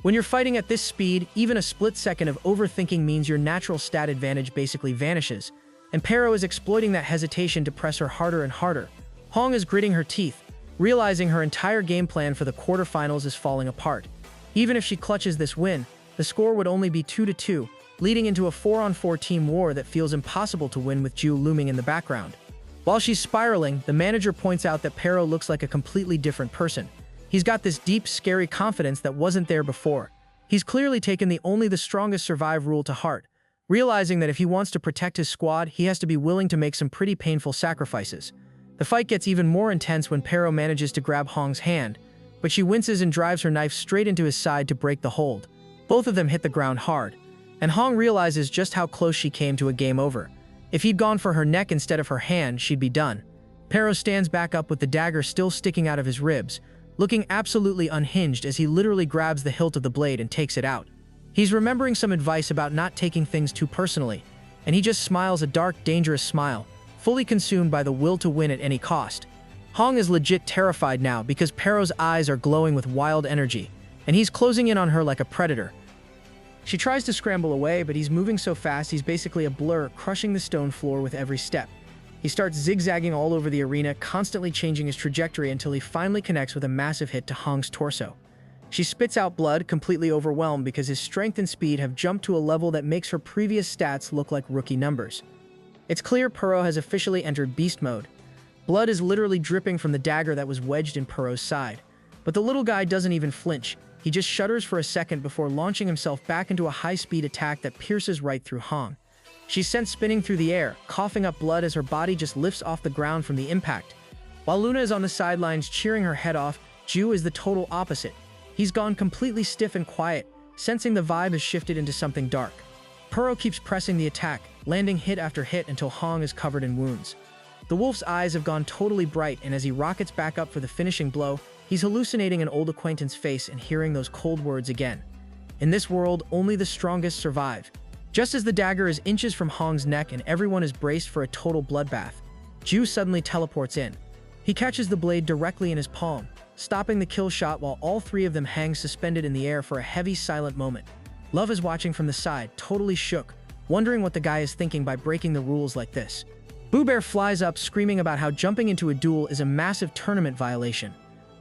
When you're fighting at this speed, even a split second of overthinking means your natural stat advantage basically vanishes, and Pero is exploiting that hesitation to press her harder and harder. Hong is gritting her teeth, realizing her entire game plan for the quarterfinals is falling apart. Even if she clutches this win, the score would only be 2-2, leading into a 4-on-4 team war that feels impossible to win with Ju looming in the background. While she's spiraling, the manager points out that Pero looks like a completely different person. He's got this deep, scary confidence that wasn't there before. He's clearly taken the only the strongest survive rule to heart, realizing that if he wants to protect his squad, he has to be willing to make some pretty painful sacrifices. The fight gets even more intense when Pero manages to grab Hong's hand, but she winces and drives her knife straight into his side to break the hold. Both of them hit the ground hard, and Hong realizes just how close she came to a game over. If he'd gone for her neck instead of her hand, she'd be done. Pero stands back up with the dagger still sticking out of his ribs, looking absolutely unhinged as he literally grabs the hilt of the blade and takes it out. He's remembering some advice about not taking things too personally, and he just smiles a dark, dangerous smile, fully consumed by the will to win at any cost. Hong is legit terrified now because Pero's eyes are glowing with wild energy, and he's closing in on her like a predator. She tries to scramble away, but he's moving so fast he's basically a blur, crushing the stone floor with every step. He starts zigzagging all over the arena, constantly changing his trajectory until he finally connects with a massive hit to Hong's torso. She spits out blood, completely overwhelmed because his strength and speed have jumped to a level that makes her previous stats look like rookie numbers. It's clear Pero has officially entered beast mode. Blood is literally dripping from the dagger that was wedged in Pero's side. But the little guy doesn't even flinch. He just shudders for a second before launching himself back into a high-speed attack that pierces right through Hong. She's sent spinning through the air, coughing up blood as her body just lifts off the ground from the impact. While Luna is on the sidelines cheering her head off, Ju is the total opposite. He's gone completely stiff and quiet, sensing the vibe has shifted into something dark. Pero keeps pressing the attack, landing hit after hit until Hong is covered in wounds. The wolf's eyes have gone totally bright, and as he rockets back up for the finishing blow, he's hallucinating an old acquaintance face and hearing those cold words again. In this world, only the strongest survive. Just as the dagger is inches from Hong's neck and everyone is braced for a total bloodbath, Ju suddenly teleports in. He catches the blade directly in his palm, stopping the kill shot while all three of them hang suspended in the air for a heavy, silent moment. Love is watching from the side, totally shook, wondering what the guy is thinking by breaking the rules like this. Boo Bear flies up screaming about how jumping into a duel is a massive tournament violation.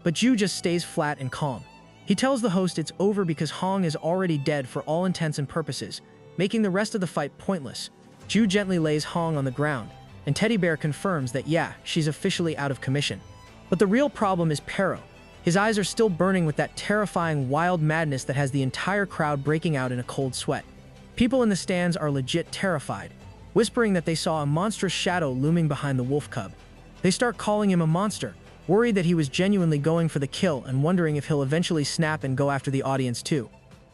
But Ju just stays flat and calm. He tells the host it's over because Hong is already dead for all intents and purposes, making the rest of the fight pointless. Ju gently lays Hong on the ground, and Teddy Bear confirms that yeah, she's officially out of commission. But the real problem is Pero. His eyes are still burning with that terrifying, wild madness that has the entire crowd breaking out in a cold sweat. People in the stands are legit terrified, whispering that they saw a monstrous shadow looming behind the wolf cub. They start calling him a monster, worried that he was genuinely going for the kill and wondering if he'll eventually snap and go after the audience too.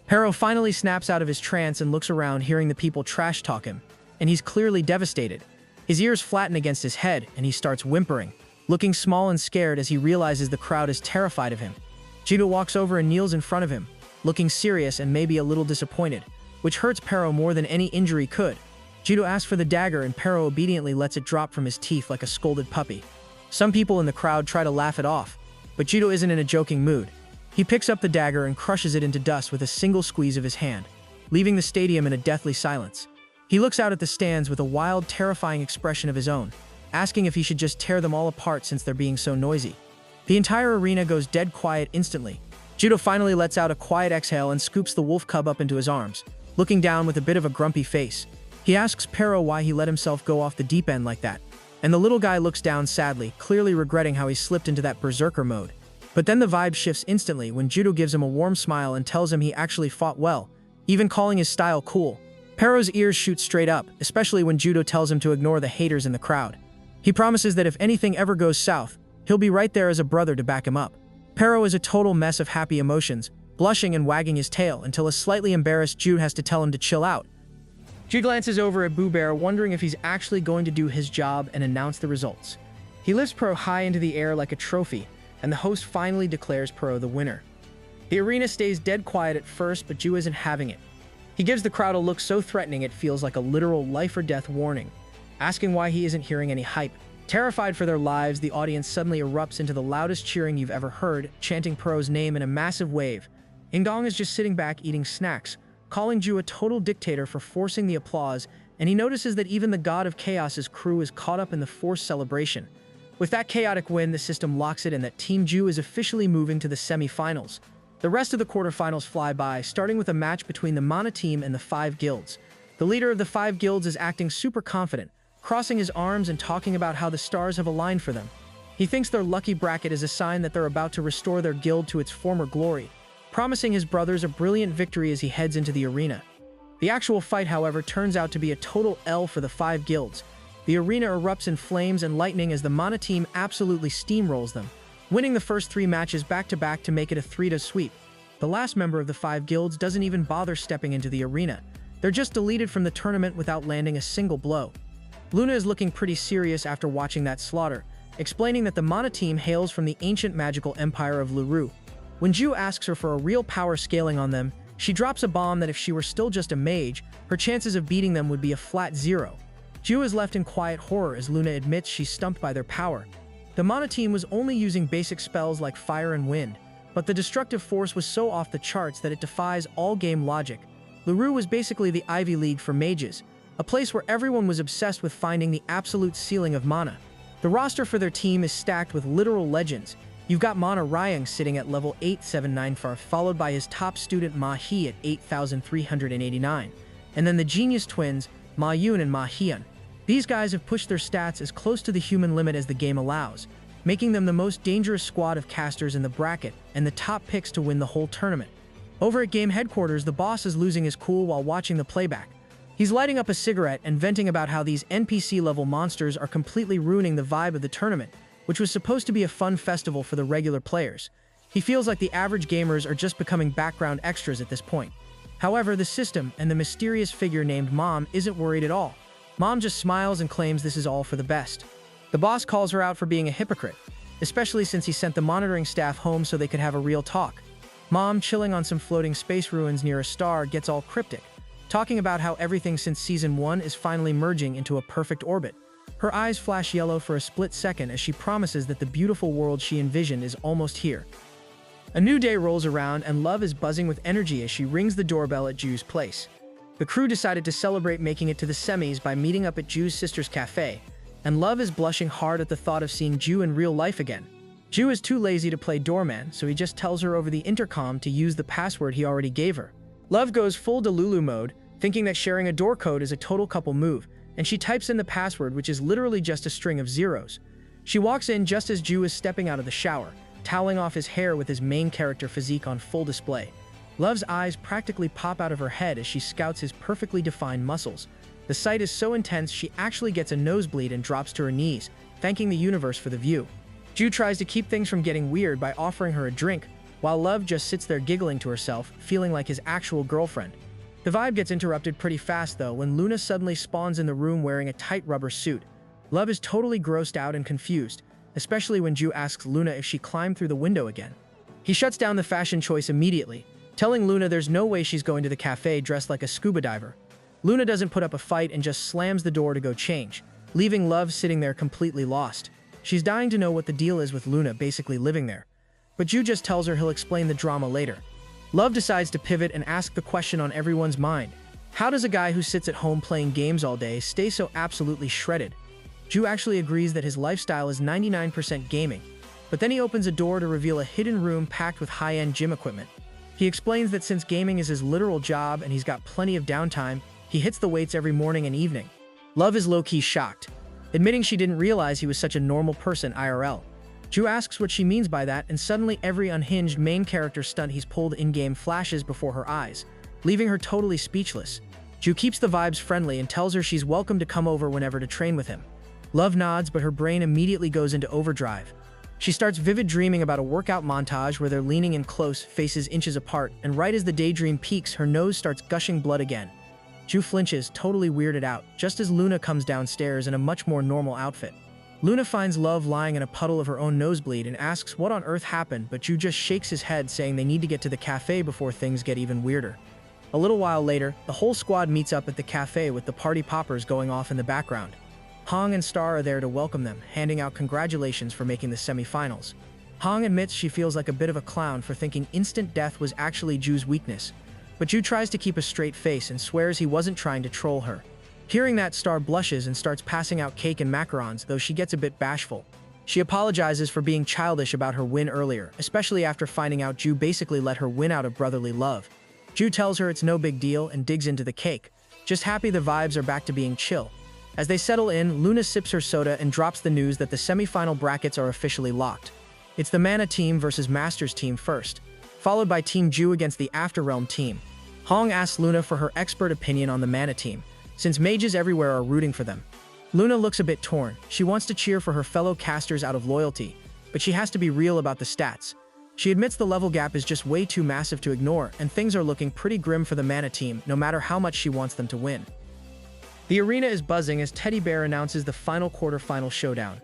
Pero finally snaps out of his trance and looks around, hearing the people trash talk him, and he's clearly devastated. His ears flatten against his head and he starts whimpering, looking small and scared as he realizes the crowd is terrified of him. Jido walks over and kneels in front of him, looking serious and maybe a little disappointed, which hurts Pero more than any injury could. Jido asks for the dagger and Pero obediently lets it drop from his teeth like a scolded puppy. Some people in the crowd try to laugh it off, but Jido isn't in a joking mood. He picks up the dagger and crushes it into dust with a single squeeze of his hand, leaving the stadium in a deathly silence. He looks out at the stands with a wild, terrifying expression of his own. asking if he should just tear them all apart since they're being so noisy. The entire arena goes dead quiet instantly. Judo finally lets out a quiet exhale and scoops the wolf cub up into his arms, looking down with a bit of a grumpy face. He asks Pero why he let himself go off the deep end like that, and the little guy looks down sadly, clearly regretting how he slipped into that berserker mode. But then the vibe shifts instantly when Judo gives him a warm smile and tells him he actually fought well, even calling his style cool. Pero's ears shoot straight up, especially when Judo tells him to ignore the haters in the crowd. He promises that if anything ever goes south, he'll be right there as a brother to back him up. Pero is a total mess of happy emotions, blushing and wagging his tail until a slightly embarrassed Jude has to tell him to chill out. Jude glances over at Boo Bear, wondering if he's actually going to do his job and announce the results. He lifts Pero high into the air like a trophy, and the host finally declares Pero the winner. The arena stays dead quiet at first, but Ju isn't having it. He gives the crowd a look so threatening it feels like a literal life or death warning, asking why he isn't hearing any hype. Terrified for their lives, the audience suddenly erupts into the loudest cheering you've ever heard, chanting Pero's name in a massive wave. Ingdong is just sitting back eating snacks, calling Ju a total dictator for forcing the applause, and he notices that even the God of Chaos's crew is caught up in the forced celebration. With that chaotic win, the system locks it in that Team Ju is officially moving to the semi-finals. The rest of the quarterfinals fly by, starting with a match between the Mana team and the 5 guilds. The leader of the 5 guilds is acting super confident, crossing his arms and talking about how the stars have aligned for them. He thinks their lucky bracket is a sign that they're about to restore their guild to its former glory, promising his brothers a brilliant victory as he heads into the arena. The actual fight, however, turns out to be a total L for the 5 guilds. The arena erupts in flames and lightning as the Mana team absolutely steamrolls them, winning the first 3 matches back-to-back to make it a 3-2 sweep. The last member of the 5 guilds doesn't even bother stepping into the arena. They're just deleted from the tournament without landing a single blow. Luna is looking pretty serious after watching that slaughter, explaining that the Mana team hails from the ancient magical empire of Luru. When Ju asks her for a real power scaling on them, she drops a bomb that if she were still just a mage, her chances of beating them would be a flat 0. Ju is left in quiet horror as Luna admits she's stumped by their power. The Mana team was only using basic spells like fire and wind, but the destructive force was so off the charts that it defies all game logic. Luru was basically the Ivy League for mages, a place where everyone was obsessed with finding the absolute ceiling of mana. The roster for their team is stacked with literal legends. You've got Mana Ryang sitting at level 879 far, followed by his top student Ma He at 8,389, and then the genius twins Ma Yun and Ma Hyun. These guys have pushed their stats as close to the human limit as the game allows, making them the most dangerous squad of casters in the bracket and the top picks to win the whole tournament. Over at game headquarters, the boss is losing his cool while watching the playback. He's lighting up a cigarette and venting about how these NPC-level monsters are completely ruining the vibe of the tournament, which was supposed to be a fun festival for the regular players. He feels like the average gamers are just becoming background extras at this point. However, the system and the mysterious figure named Mom isn't worried at all. Mom just smiles and claims this is all for the best. The boss calls her out for being a hypocrite, especially since he sent the monitoring staff home so they could have a real talk. Mom, chilling on some floating space ruins near a star, gets all cryptic, talking about how everything since Season 1 is finally merging into a perfect orbit. Her eyes flash yellow for a split second as she promises that the beautiful world she envisioned is almost here. A new day rolls around and Love is buzzing with energy as she rings the doorbell at Ju's place. The crew decided to celebrate making it to the semis by meeting up at Ju's sister's cafe, and Love is blushing hard at the thought of seeing Ju in real life again. Ju is too lazy to play doorman, so he just tells her over the intercom to use the password he already gave her. Love goes full Delulu mode, thinking that sharing a door code is a total couple move, and she types in the password, which is literally just a string of zeros. She walks in just as Ju is stepping out of the shower, toweling off his hair with his main character physique on full display. Love's eyes practically pop out of her head as she scouts his perfectly defined muscles. The sight is so intense she actually gets a nosebleed and drops to her knees, thanking the universe for the view. Ju tries to keep things from getting weird by offering her a drink, while Love just sits there giggling to herself, feeling like his actual girlfriend. The vibe gets interrupted pretty fast though when Luna suddenly spawns in the room wearing a tight rubber suit. Love is totally grossed out and confused, especially when Ju asks Luna if she climbed through the window again. He shuts down the fashion choice immediately, telling Luna there's no way she's going to the cafe dressed like a scuba diver. Luna doesn't put up a fight and just slams the door to go change, leaving Love sitting there completely lost. She's dying to know what the deal is with Luna basically living there, but Ju just tells her he'll explain the drama later. Love decides to pivot and ask the question on everyone's mind. How does a guy who sits at home playing games all day stay so absolutely shredded? Ju actually agrees that his lifestyle is 99% gaming, but then he opens a door to reveal a hidden room packed with high-end gym equipment. He explains that since gaming is his literal job and he's got plenty of downtime, he hits the weights every morning and evening. Love is low-key shocked, admitting she didn't realize he was such a normal person IRL. Ju asks what she means by that, and suddenly every unhinged main character stunt he's pulled in-game flashes before her eyes, leaving her totally speechless. Ju keeps the vibes friendly and tells her she's welcome to come over whenever to train with him. Love nods, but her brain immediately goes into overdrive. She starts vivid dreaming about a workout montage where they're leaning in close, faces inches apart, and right as the daydream peaks, her nose starts gushing blood again. Ju flinches, totally weirded out, just as Luna comes downstairs in a much more normal outfit. Luna finds Love lying in a puddle of her own nosebleed and asks what on earth happened, but Ju just shakes his head, saying they need to get to the cafe before things get even weirder. A little while later, the whole squad meets up at the cafe with the party poppers going off in the background. Hong and Star are there to welcome them, handing out congratulations for making the semi-finals. Hong admits she feels like a bit of a clown for thinking instant death was actually Ju's weakness, but Ju tries to keep a straight face and swears he wasn't trying to troll her. Hearing that, Star blushes and starts passing out cake and macarons, though she gets a bit bashful. She apologizes for being childish about her win earlier, especially after finding out Ju basically let her win out of brotherly love. Ju tells her it's no big deal and digs into the cake, just happy the vibes are back to being chill. As they settle in, Luna sips her soda and drops the news that the semi-final brackets are officially locked. It's the Mana team versus Masters team first, followed by Team Ju against the Afterrealm team. Hong asks Luna for her expert opinion on the Mana team, since mages everywhere are rooting for them. Luna looks a bit torn. She wants to cheer for her fellow casters out of loyalty, but she has to be real about the stats. She admits the level gap is just way too massive to ignore, and things are looking pretty grim for the Mana team, no matter how much she wants them to win. The arena is buzzing as Teddy Bear announces the final quarter-final showdown.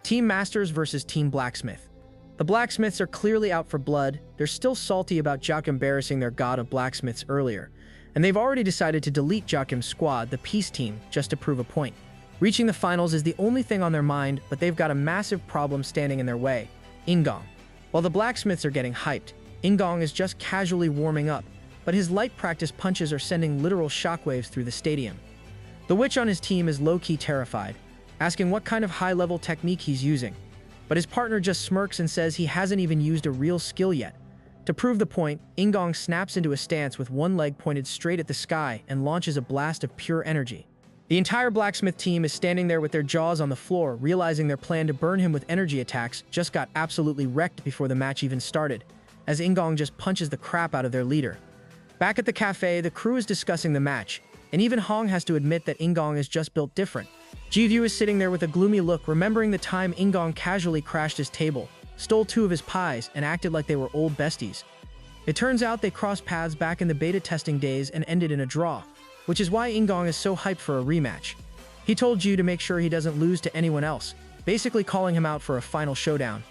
Team Masters versus Team Blacksmith. The Blacksmiths are clearly out for blood. They're still salty about Jock embarrassing their god of blacksmiths earlier, and they've already decided to delete Jockim's squad, the Peace Team, just to prove a point. Reaching the finals is the only thing on their mind, but they've got a massive problem standing in their way: Ingong. While the Blacksmiths are getting hyped, Ingong is just casually warming up, but his light practice punches are sending literal shockwaves through the stadium. The witch on his team is low-key terrified, asking what kind of high-level technique he's using, but his partner just smirks and says he hasn't even used a real skill yet. To prove the point, Ingong snaps into a stance with one leg pointed straight at the sky and launches a blast of pure energy. The entire Blacksmith team is standing there with their jaws on the floor, realizing their plan to burn him with energy attacks just got absolutely wrecked before the match even started, as Ingong just punches the crap out of their leader. Back at the cafe, the crew is discussing the match, and even Hong has to admit that Ingong is just built different. Ji-View is sitting there with a gloomy look, remembering the time Ingong casually crashed his table, stole 2 of his pies, and acted like they were old besties. It turns out they crossed paths back in the beta testing days and ended in a draw, which is why Ingong is so hyped for a rematch. He told Ju to make sure he doesn't lose to anyone else, basically calling him out for a final showdown.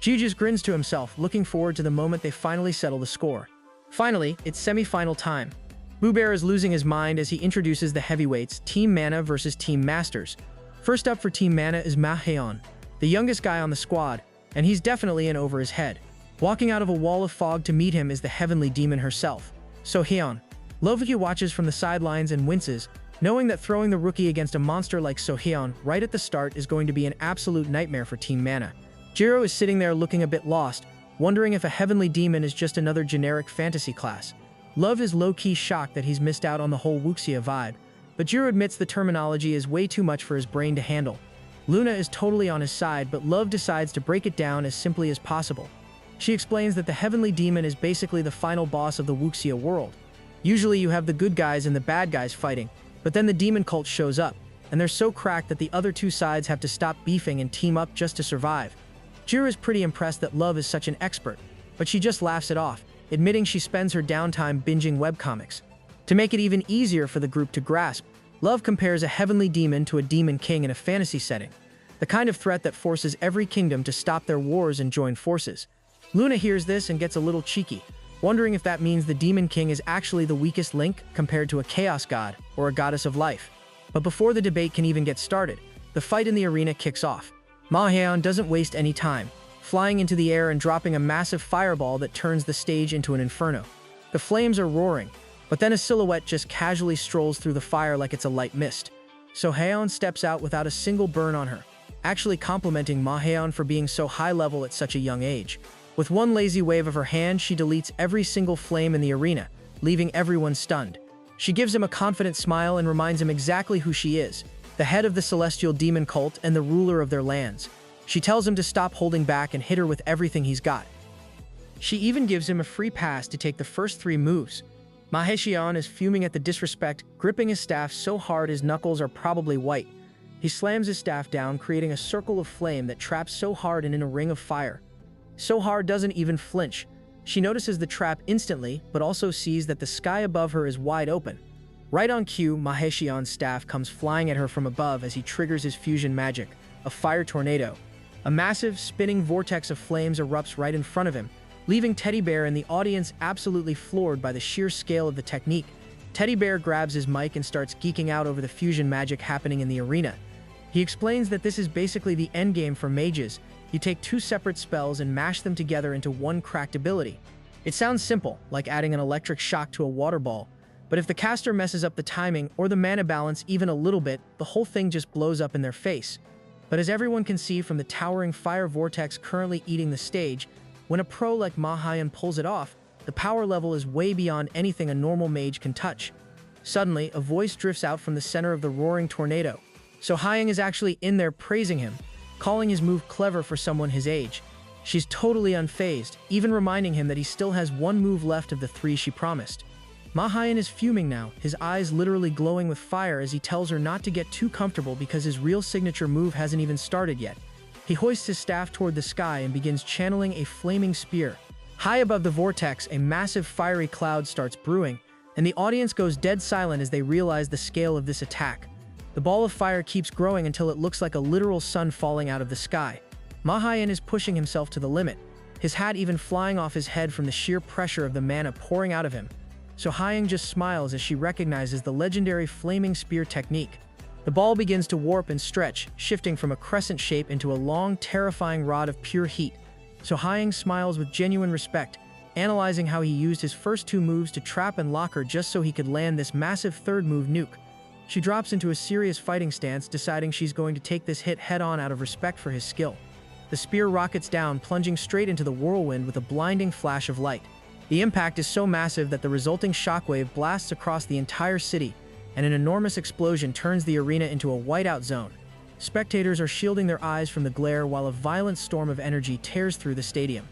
Ju just grins to himself, looking forward to the moment they finally settle the score. Finally, it's semi-final time. Boo Bear is losing his mind as he introduces the heavyweights, Team Mana versus Team Masters. First up for Team Mana is Ma Heon, the youngest guy on the squad, and he's definitely in over his head. Walking out of a wall of fog to meet him is the heavenly demon herself, So Heon. Loveki watches from the sidelines and winces, knowing that throwing the rookie against a monster like Sohyeon right at the start is going to be an absolute nightmare for Team Mana. Jiro is sitting there looking a bit lost, wondering if a heavenly demon is just another generic fantasy class. Love is low-key shocked that he's missed out on the whole Wuxia vibe, but Jiro admits the terminology is way too much for his brain to handle. Luna is totally on his side, but Love decides to break it down as simply as possible. She explains that the heavenly demon is basically the final boss of the Wuxia world. Usually you have the good guys and the bad guys fighting, but then the demon cult shows up, and they're so cracked that the other two sides have to stop beefing and team up just to survive. Jiro is pretty impressed that Love is such an expert, but she just laughs it off, admitting she spends her downtime binging webcomics. To make it even easier for the group to grasp, Love compares a heavenly demon to a demon king in a fantasy setting, the kind of threat that forces every kingdom to stop their wars and join forces. Luna hears this and gets a little cheeky, wondering if that means the demon king is actually the weakest link compared to a chaos god or a goddess of life. But before the debate can even get started, the fight in the arena kicks off. Ma Heon doesn't waste any time, flying into the air and dropping a massive fireball that turns the stage into an inferno. The flames are roaring, but then a silhouette just casually strolls through the fire like it's a light mist. So Haeon steps out without a single burn on her, actually complimenting Ma Haeon for being so high level at such a young age. With one lazy wave of her hand, she deletes every single flame in the arena, leaving everyone stunned. She gives him a confident smile and reminds him exactly who she is, the head of the celestial demon cult and the ruler of their lands. She tells him to stop holding back and hit her with everything he's got. She even gives him a free pass to take the first 3 moves. Ma Haeon is fuming at the disrespect, gripping his staff so hard his knuckles are probably white. He slams his staff down, creating a circle of flame that traps so hard and in a ring of fire. So hard doesn't even flinch. She notices the trap instantly, but also sees that the sky above her is wide open. Right on cue, Ma Haeon's staff comes flying at her from above as he triggers his fusion magic, a fire tornado. A massive, spinning vortex of flames erupts right in front of him, leaving Teddy Bear and the audience absolutely floored by the sheer scale of the technique. Teddy Bear grabs his mic and starts geeking out over the fusion magic happening in the arena. He explains that this is basically the endgame for mages. You take 2 separate spells and mash them together into one cracked ability. It sounds simple, like adding an electric shock to a water ball, but if the caster messes up the timing or the mana balance even a little bit, the whole thing just blows up in their face. But as everyone can see from the towering fire vortex currently eating the stage, when a pro like Ma Haeon pulls it off, the power level is way beyond anything a normal mage can touch. Suddenly, a voice drifts out from the center of the roaring tornado. So Haeon is actually in there praising him, calling his move clever for someone his age. She's totally unfazed, even reminding him that he still has 1 move left of the 3 she promised. Ma Haeon is fuming now, his eyes literally glowing with fire as he tells her not to get too comfortable because his real signature move hasn't even started yet. He hoists his staff toward the sky and begins channeling a flaming spear. High above the vortex, a massive fiery cloud starts brewing, and the audience goes dead silent as they realize the scale of this attack. The ball of fire keeps growing until it looks like a literal sun falling out of the sky. Ma Haeon is pushing himself to the limit, his hat even flying off his head from the sheer pressure of the mana pouring out of him. So Haeon just smiles as she recognizes the legendary flaming spear technique. The ball begins to warp and stretch, shifting from a crescent shape into a long, terrifying rod of pure heat. So Haeon smiles with genuine respect, analyzing how he used his first 2 moves to trap and lock her just so he could land this massive 3rd move nuke. She drops into a serious fighting stance, deciding she's going to take this hit head-on out of respect for his skill. The spear rockets down, plunging straight into the whirlwind with a blinding flash of light. The impact is so massive that the resulting shockwave blasts across the entire city, and an enormous explosion turns the arena into a whiteout zone. Spectators are shielding their eyes from the glare while a violent storm of energy tears through the stadium.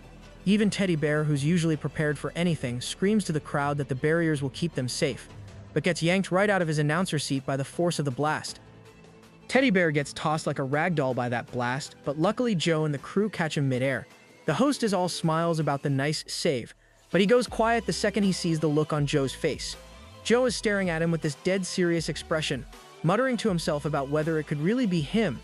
Even Teddy Bear, who's usually prepared for anything, screams to the crowd that the barriers will keep them safe, but gets yanked right out of his announcer seat by the force of the blast. Teddy Bear gets tossed like a ragdoll by that blast, but luckily Joe and the crew catch him midair. The host is all smiles about the nice save, but he goes quiet the second he sees the look on Joe's face. Joe is staring at him with this dead serious expression, muttering to himself about whether it could really be him.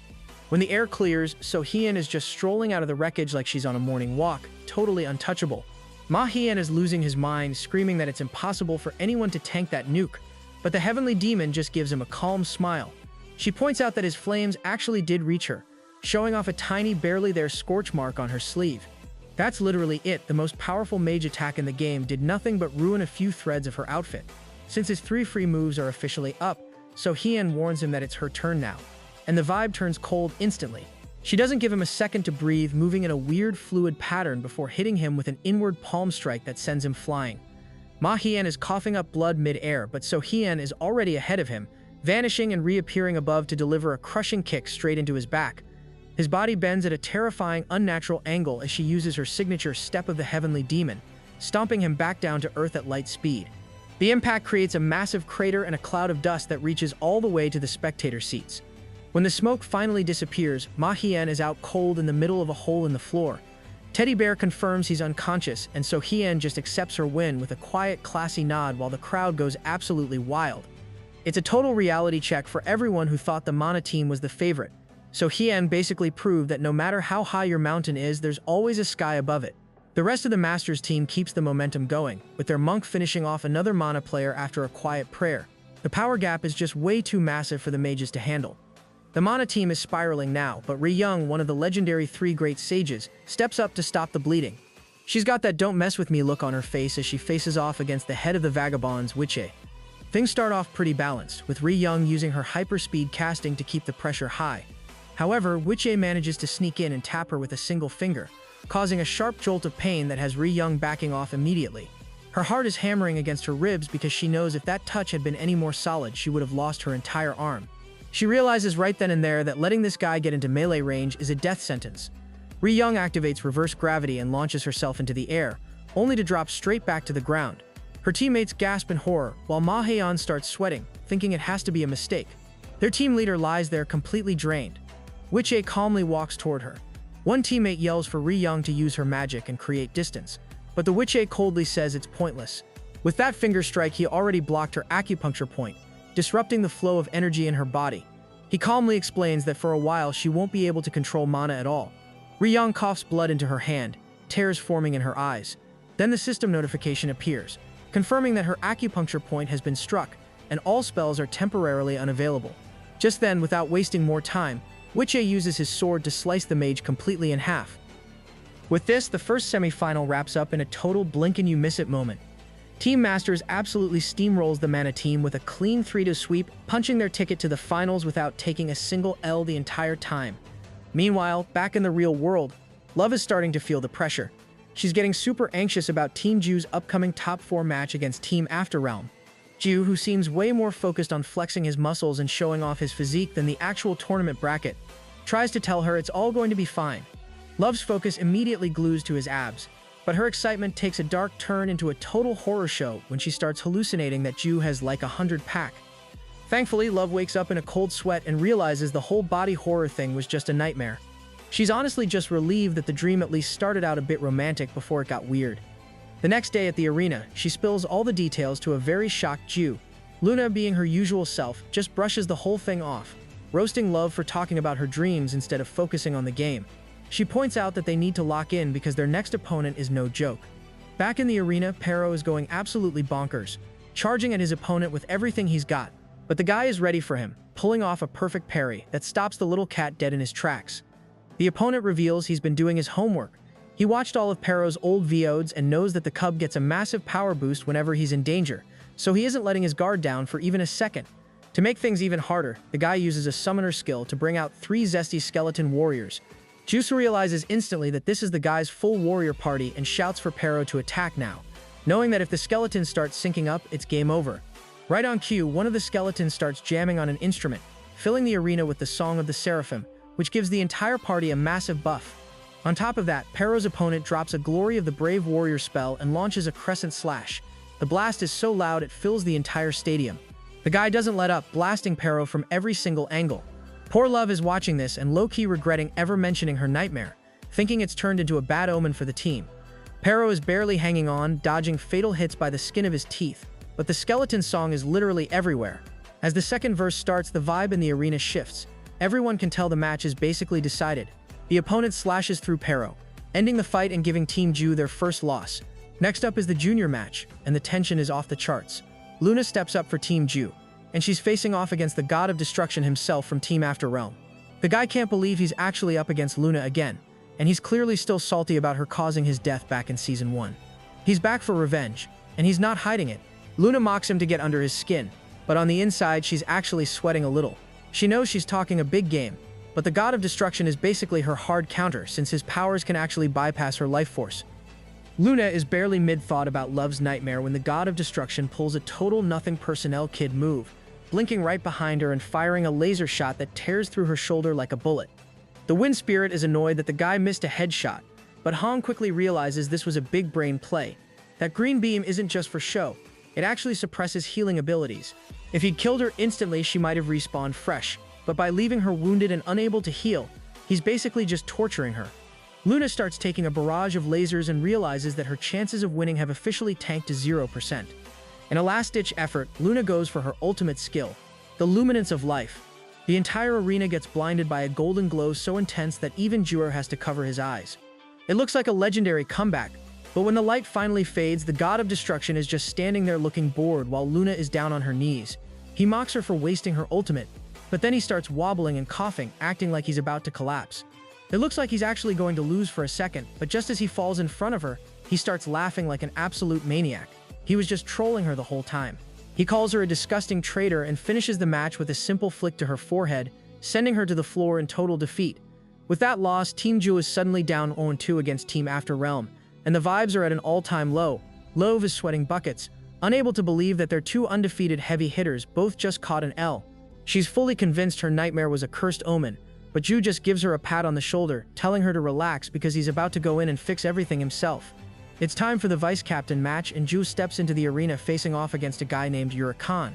When the air clears, So Haeon is just strolling out of the wreckage like she's on a morning walk, totally untouchable. Ma Haeon is losing his mind, screaming that it's impossible for anyone to tank that nuke, but the heavenly demon just gives him a calm smile. She points out that his flames actually did reach her, showing off a tiny, barely there scorch mark on her sleeve. That's literally it. The most powerful mage attack in the game did nothing but ruin a few threads of her outfit. Since his 3 free moves are officially up, So Haeon warns him that it's her turn now, and the vibe turns cold instantly. She doesn't give him a second to breathe, moving in a weird fluid pattern before hitting him with an inward palm strike that sends him flying. Ma Haeon is coughing up blood mid-air, but So Haeon is already ahead of him, vanishing and reappearing above to deliver a crushing kick straight into his back. His body bends at a terrifying, unnatural angle as she uses her signature Step of the Heavenly Demon, stomping him back down to earth at light speed. The impact creates a massive crater and a cloud of dust that reaches all the way to the spectator seats. When the smoke finally disappears, Ma Haeon is out cold in the middle of a hole in the floor. Teddy Bear confirms he's unconscious, and So Haeon just accepts her win with a quiet, classy nod while the crowd goes absolutely wild. It's a total reality check for everyone who thought the Mana team was the favorite. So Haeon basically proved that no matter how high your mountain is, there's always a sky above it. The rest of the Masters team keeps the momentum going, with their monk finishing off another Mana player after a quiet prayer. The power gap is just way too massive for the mages to handle. The Mana team is spiraling now, but Ri Young, one of the legendary 3 great sages, steps up to stop the bleeding. She's got that don't mess with me look on her face as she faces off against the head of the Vagabonds, Witche. Things start off pretty balanced, with Ri Young using her hyperspeed casting to keep the pressure high. However, Witch-A manages to sneak in and tap her with a single finger, causing a sharp jolt of pain that has Ri Young backing off immediately. Her heart is hammering against her ribs because she knows if that touch had been any more solid, she would have lost her entire arm. She realizes right then and there that letting this guy get into melee range is a death sentence. Ri Young activates reverse gravity and launches herself into the air, only to drop straight back to the ground. Her teammates gasp in horror, while Ma Hyeon starts sweating, thinking it has to be a mistake. Their team leader lies there completely drained. Witch-A calmly walks toward her. One teammate yells for Ri Young to use her magic and create distance, but the Witch-A coldly says it's pointless. With that finger strike, he already blocked her acupuncture point, disrupting the flow of energy in her body. He calmly explains that for a while she won't be able to control mana at all. Ri Young coughs blood into her hand, tears forming in her eyes. Then the system notification appears, confirming that her acupuncture point has been struck, and all spells are temporarily unavailable. Just then, without wasting more time, Witch-A uses his sword to slice the mage completely in half. With this, the first semi-final wraps up in a total blink-and-you-miss-it moment. Team Masters absolutely steamrolls the Mana team with a clean 3-2 sweep, punching their ticket to the finals without taking a single L the entire time. Meanwhile, back in the real world, Love is starting to feel the pressure. She's getting super anxious about Team Ju's upcoming top 4 match against Team Afterrealm. Ju, who seems way more focused on flexing his muscles and showing off his physique than the actual tournament bracket, tries to tell her it's all going to be fine. Love's focus immediately glues to his abs, but her excitement takes a dark turn into a total horror show when she starts hallucinating that Ju has like 100-pack. Thankfully, Love wakes up in a cold sweat and realizes the whole body horror thing was just a nightmare. She's honestly just relieved that the dream at least started out a bit romantic before it got weird. The next day at the arena, she spills all the details to a very shocked Ju. Luna, being her usual self, just brushes the whole thing off, roasting Love for talking about her dreams instead of focusing on the game. She points out that they need to lock in because their next opponent is no joke. Back in the arena, Pero is going absolutely bonkers, charging at his opponent with everything he's got. But the guy is ready for him, pulling off a perfect parry that stops the little cat dead in his tracks. The opponent reveals he's been doing his homework. He watched all of Pero's old VODs and knows that the cub gets a massive power boost whenever he's in danger, so he isn't letting his guard down for even a second. To make things even harder, the guy uses a summoner skill to bring out 3 zesty skeleton warriors. Juice realizes instantly that this is the guy's full warrior party and shouts for Pero to attack now, knowing that if the skeletons start syncing up, it's game over. Right on cue, one of the skeletons starts jamming on an instrument, filling the arena with the Song of the Seraphim, which gives the entire party a massive buff. On top of that, Pero's opponent drops a Glory of the Brave Warrior spell and launches a Crescent Slash. The blast is so loud it fills the entire stadium. The guy doesn't let up, blasting Pero from every single angle. Poor Love is watching this and low-key regretting ever mentioning her nightmare, thinking it's turned into a bad omen for the team. Pero is barely hanging on, dodging fatal hits by the skin of his teeth, but the skeleton song is literally everywhere. As the second verse starts, the vibe in the arena shifts. Everyone can tell the match is basically decided. The opponent slashes through Pero, ending the fight and giving Team Ju their first loss. Next up is the junior match, and the tension is off the charts. Luna steps up for Team Ju, and she's facing off against the God of Destruction himself from Team Afterrealm. The guy can't believe he's actually up against Luna again, and he's clearly still salty about her causing his death back in Season 1. He's back for revenge, and he's not hiding it. Luna mocks him to get under his skin, but on the inside she's actually sweating a little. She knows she's talking a big game, but the God of Destruction is basically her hard counter since his powers can actually bypass her life force. Luna is barely mid-thought about Love's nightmare when the God of Destruction pulls a total nothing personnel kid move, blinking right behind her and firing a laser shot that tears through her shoulder like a bullet. The Wind Spirit is annoyed that the guy missed a headshot, but Han quickly realizes this was a big brain play. That green beam isn't just for show, it actually suppresses healing abilities. If he'd killed her instantly, she might have respawned fresh, but by leaving her wounded and unable to heal, he's basically just torturing her. Luna starts taking a barrage of lasers and realizes that her chances of winning have officially tanked to 0%. In a last-ditch effort, Luna goes for her ultimate skill, the Luminance of Life. The entire arena gets blinded by a golden glow so intense that even Jur has to cover his eyes. It looks like a legendary comeback, but when the light finally fades, the God of Destruction is just standing there looking bored while Luna is down on her knees. He mocks her for wasting her ultimate, but then he starts wobbling and coughing, acting like he's about to collapse. It looks like he's actually going to lose for a second, but just as he falls in front of her, he starts laughing like an absolute maniac. He was just trolling her the whole time. He calls her a disgusting traitor and finishes the match with a simple flick to her forehead, sending her to the floor in total defeat. With that loss, Team Ju is suddenly down 0-2 against Team After Realm, and the vibes are at an all-time low. Love is sweating buckets, unable to believe that their two undefeated heavy hitters both just caught an L. She's fully convinced her nightmare was a cursed omen, but Ju just gives her a pat on the shoulder, telling her to relax because he's about to go in and fix everything himself. It's time for the vice-captain match, and Ju steps into the arena facing off against a guy named Khan.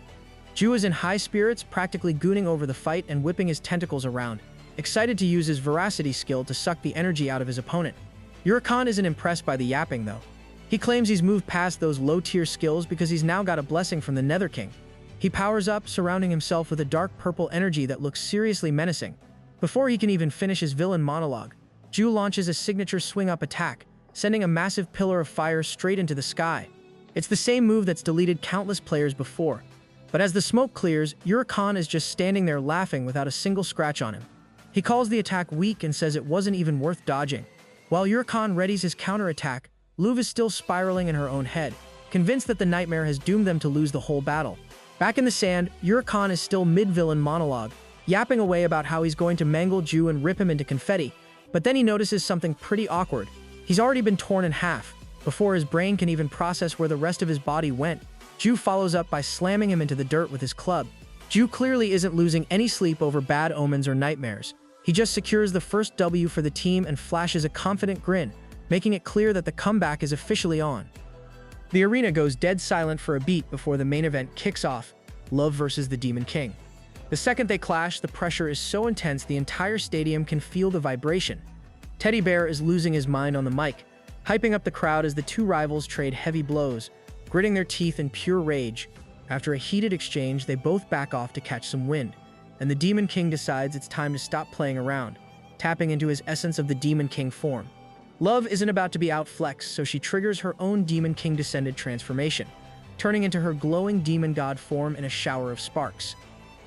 Ju is in high spirits, practically gooning over the fight and whipping his tentacles around, excited to use his veracity skill to suck the energy out of his opponent. Khan isn't impressed by the yapping though. He claims he's moved past those low-tier skills because he's now got a blessing from the Nether King. He powers up, surrounding himself with a dark purple energy that looks seriously menacing. Before he can even finish his villain monologue, Ju launches a signature swing-up attack, sending a massive pillar of fire straight into the sky. It's the same move that's deleted countless players before. But as the smoke clears, Khan is just standing there laughing without a single scratch on him. He calls the attack weak and says it wasn't even worth dodging. While Khan readies his counterattack, Luv is still spiraling in her own head, convinced that the nightmare has doomed them to lose the whole battle. Back in the sand, Khan is still mid-villain monologue, yapping away about how he's going to mangle Ju and rip him into confetti, but then he notices something pretty awkward. He's already been torn in half. Before his brain can even process where the rest of his body went, Ju follows up by slamming him into the dirt with his club. Ju clearly isn't losing any sleep over bad omens or nightmares. He just secures the first W for the team and flashes a confident grin, making it clear that the comeback is officially on. The arena goes dead silent for a beat before the main event kicks off, Love versus the Demon King. The second they clash, the pressure is so intense the entire stadium can feel the vibration. Teddy Bear is losing his mind on the mic, hyping up the crowd as the two rivals trade heavy blows, gritting their teeth in pure rage. After a heated exchange, they both back off to catch some wind, and the Demon King decides it's time to stop playing around, tapping into his essence of the Demon King form. Love isn't about to be outflexed, so she triggers her own Demon King descended transformation, turning into her glowing demon god form in a shower of sparks.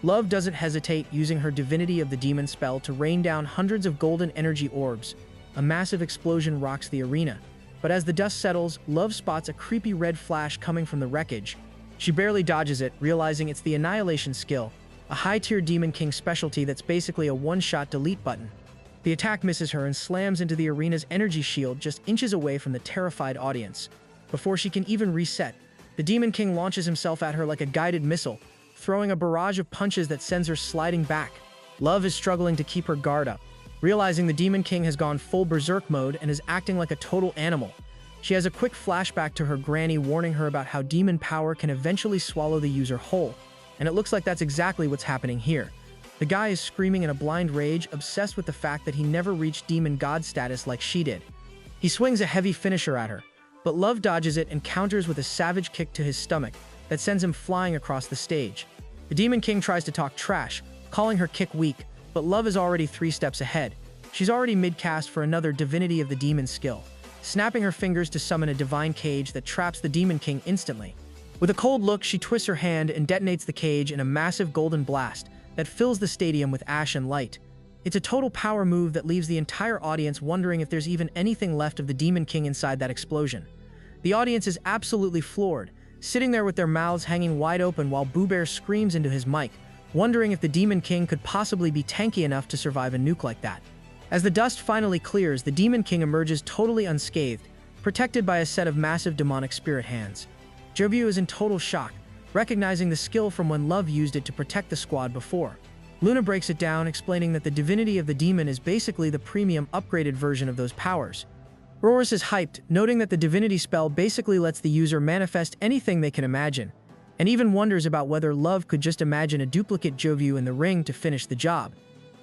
Love doesn't hesitate, using her Divinity of the Demon spell to rain down hundreds of golden energy orbs. A massive explosion rocks the arena, but as the dust settles, Love spots a creepy red flash coming from the wreckage. She barely dodges it, realizing it's the Annihilation skill, a high-tier Demon King specialty that's basically a one-shot delete button. The attack misses her and slams into the arena's energy shield just inches away from the terrified audience. Before she can even reset, the Demon King launches himself at her like a guided missile, throwing a barrage of punches that sends her sliding back. Love is struggling to keep her guard up, realizing the Demon King has gone full berserk mode and is acting like a total animal. She has a quick flashback to her granny warning her about how demon power can eventually swallow the user whole, and it looks like that's exactly what's happening here. The guy is screaming in a blind rage, obsessed with the fact that he never reached demon god status like she did. He swings a heavy finisher at her, but Love dodges it and counters with a savage kick to his stomach that sends him flying across the stage. The Demon King tries to talk trash, calling her kick weak, but Love is already 3 steps ahead. She's already mid-cast for another Divinity of the Demon skill, snapping her fingers to summon a divine cage that traps the Demon King instantly. With a cold look, she twists her hand and detonates the cage in a massive golden blast that fills the stadium with ash and light. It's a total power move that leaves the entire audience wondering if there's even anything left of the Demon King inside that explosion. The audience is absolutely floored, sitting there with their mouths hanging wide open while Boo Bear screams into his mic, wondering if the Demon King could possibly be tanky enough to survive a nuke like that. As the dust finally clears, the Demon King emerges totally unscathed, protected by a set of massive demonic spirit hands. Joviu is in total shock, recognizing the skill from when Love used it to protect the squad before. Luna breaks it down, explaining that the Divinity of the Demon is basically the premium upgraded version of those powers. Roris is hyped, noting that the Divinity spell basically lets the user manifest anything they can imagine, and even wonders about whether Love could just imagine a duplicate Joviu in the ring to finish the job.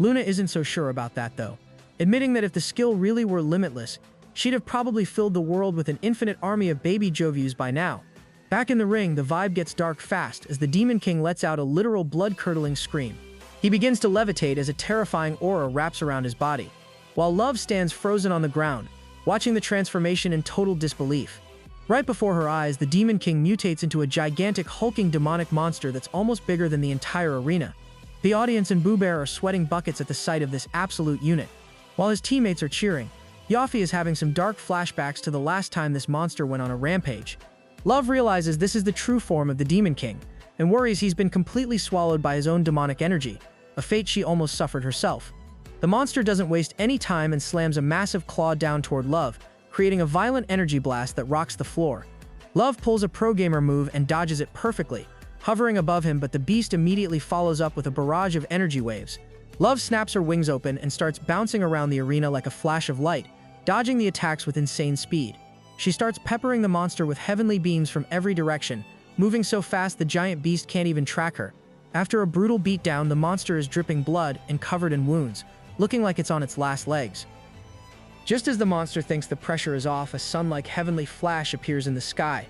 Luna isn't so sure about that though, admitting that if the skill really were limitless, she'd have probably filled the world with an infinite army of baby Jovius by now. Back in the ring, the vibe gets dark fast as the Demon King lets out a literal blood-curdling scream. He begins to levitate as a terrifying aura wraps around his body, while Love stands frozen on the ground, watching the transformation in total disbelief. Right before her eyes, the Demon King mutates into a gigantic hulking demonic monster that's almost bigger than the entire arena. The audience and Boo Bear are sweating buckets at the sight of this absolute unit. While his teammates are cheering, Yaffy is having some dark flashbacks to the last time this monster went on a rampage. Love realizes this is the true form of the Demon King, and worries he's been completely swallowed by his own demonic energy, a fate she almost suffered herself. The monster doesn't waste any time and slams a massive claw down toward Love, creating a violent energy blast that rocks the floor. Love pulls a pro gamer move and dodges it perfectly, hovering above him, but the beast immediately follows up with a barrage of energy waves. Love snaps her wings open and starts bouncing around the arena like a flash of light, dodging the attacks with insane speed. She starts peppering the monster with heavenly beams from every direction, moving so fast the giant beast can't even track her. After a brutal beatdown, the monster is dripping blood and covered in wounds, looking like it's on its last legs. Just as the monster thinks the pressure is off, a sun-like heavenly flash appears in the sky.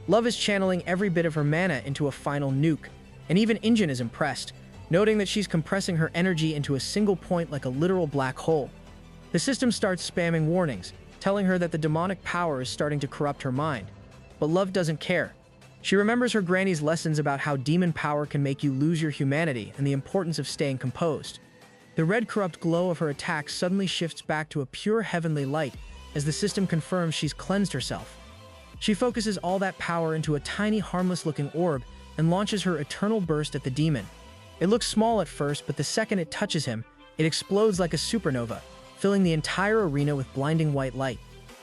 Love is channeling every bit of her mana into a final nuke, and even Injin is impressed, noting that she's compressing her energy into a single point like a literal black hole. The system starts spamming warnings, telling her that the demonic power is starting to corrupt her mind. But Love doesn't care. She remembers her granny's lessons about how demon power can make you lose your humanity and the importance of staying composed. The red corrupt glow of her attack suddenly shifts back to a pure heavenly light as the system confirms she's cleansed herself. She focuses all that power into a tiny harmless-looking orb and launches her eternal burst at the demon. It looks small at first, but the second it touches him, it explodes like a supernova, filling the entire arena with blinding white light.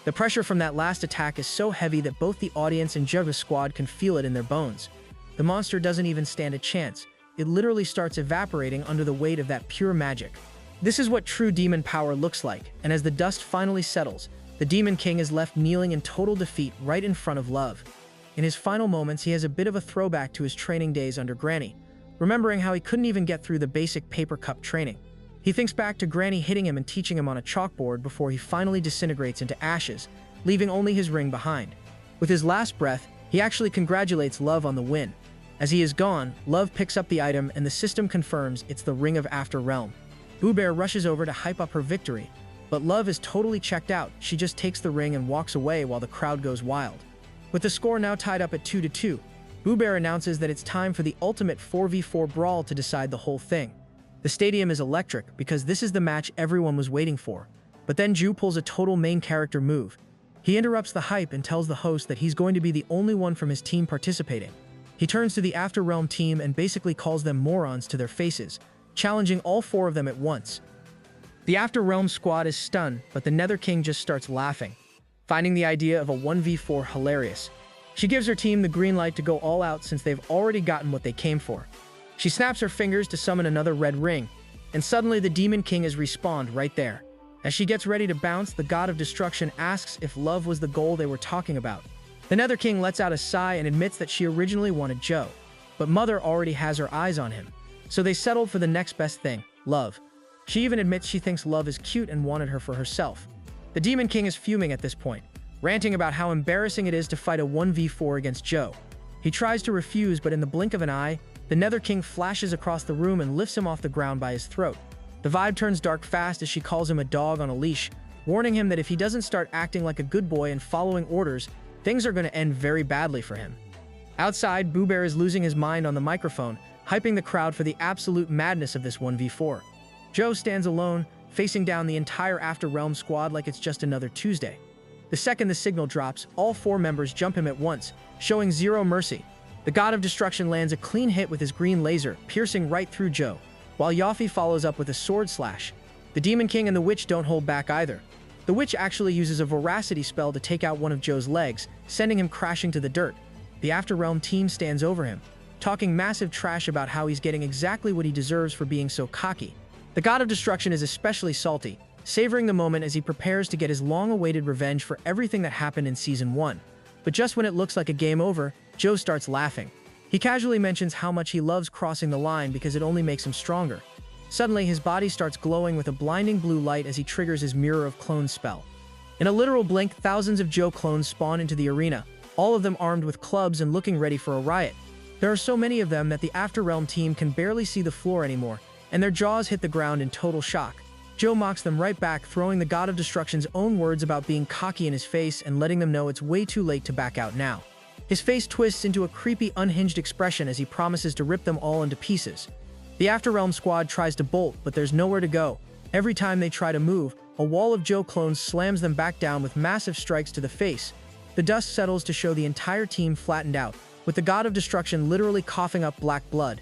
The pressure from that last attack is so heavy that both the audience and Jugga's squad can feel it in their bones. The monster doesn't even stand a chance. It literally starts evaporating under the weight of that pure magic. This is what true demon power looks like, and as the dust finally settles, the Demon King is left kneeling in total defeat right in front of Love. In his final moments, he has a bit of a throwback to his training days under Granny, remembering how he couldn't even get through the basic paper cup training. He thinks back to Granny hitting him and teaching him on a chalkboard before he finally disintegrates into ashes, leaving only his ring behind. With his last breath, he actually congratulates Love on the win. As he is gone, Love picks up the item and the system confirms it's the Ring of After Realm. Boo Bear rushes over to hype up her victory, but Love is totally checked out. She just takes the ring and walks away while the crowd goes wild. With the score now tied up at 2-2, Boo Bear announces that it's time for the ultimate 4v4 brawl to decide the whole thing. The stadium is electric because this is the match everyone was waiting for. But then Ju pulls a total main character move. He interrupts the hype and tells the host that he's going to be the only one from his team participating. He turns to the After Realm team and basically calls them morons to their faces, challenging all four of them at once. The After Realm squad is stunned, but the Nether King just starts laughing, finding the idea of a 1v4 hilarious. She gives her team the green light to go all out since they've already gotten what they came for. She snaps her fingers to summon another red ring, and suddenly the Demon King is respawned right there. As she gets ready to bounce, the God of Destruction asks if Love was the goal they were talking about. The Nether King lets out a sigh and admits that she originally wanted Joe, but Mother already has her eyes on him, so they settled for the next best thing, Love. She even admits she thinks Love is cute and wanted her for herself. The Demon King is fuming at this point, ranting about how embarrassing it is to fight a 1v4 against Joe. He tries to refuse, but in the blink of an eye, the Nether King flashes across the room and lifts him off the ground by his throat. The vibe turns dark fast as she calls him a dog on a leash, warning him that if he doesn't start acting like a good boy and following orders, things are going to end very badly for him. Outside, Boo Bear is losing his mind on the microphone, hyping the crowd for the absolute madness of this 1v4. Joe stands alone, facing down the entire After Realm squad like it's just another Tuesday. The second the signal drops, all four members jump him at once, showing zero mercy. The God of Destruction lands a clean hit with his green laser, piercing right through Joe, while Yaffy follows up with a sword slash. The Demon King and the Witch don't hold back either. The Witch actually uses a Voracity spell to take out one of Joe's legs, sending him crashing to the dirt. The After Realm team stands over him, talking massive trash about how he's getting exactly what he deserves for being so cocky. The God of Destruction is especially salty, savoring the moment as he prepares to get his long-awaited revenge for everything that happened in Season 1. But just when it looks like a game over, Joe starts laughing. He casually mentions how much he loves crossing the line because it only makes him stronger. Suddenly, his body starts glowing with a blinding blue light as he triggers his Mirror of Clones spell. In a literal blink, thousands of Joe clones spawn into the arena, all of them armed with clubs and looking ready for a riot. There are so many of them that the After Realm team can barely see the floor anymore, and their jaws hit the ground in total shock. Joe mocks them right back, throwing the God of Destruction's own words about being cocky in his face and letting them know it's way too late to back out now. His face twists into a creepy, unhinged expression as he promises to rip them all into pieces. The After Realm squad tries to bolt, but there's nowhere to go. Every time they try to move, a wall of Joe clones slams them back down with massive strikes to the face. The dust settles to show the entire team flattened out, with the god of destruction literally coughing up black blood.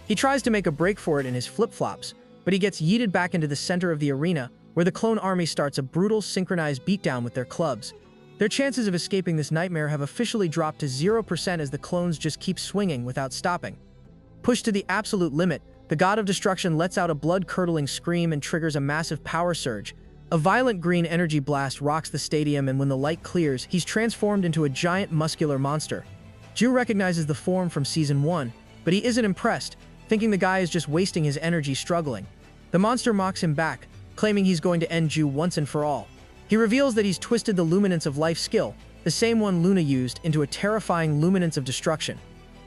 He tries to make a break for it in his flip-flops, but he gets yeeted back into the center of the arena, where the clone army starts a brutal, synchronized beatdown with their clubs. Their chances of escaping this nightmare have officially dropped to 0% as the clones just keep swinging without stopping. Pushed to the absolute limit, the god of destruction lets out a blood-curdling scream and triggers a massive power surge. A violent green energy blast rocks the stadium, and when the light clears, he's transformed into a giant muscular monster. Ju recognizes the form from Season 1, but he isn't impressed, thinking the guy is just wasting his energy struggling. The monster mocks him back, claiming he's going to end Ju once and for all. He reveals that he's twisted the Luminance of Life skill, the same one Luna used, into a terrifying Luminance of Destruction.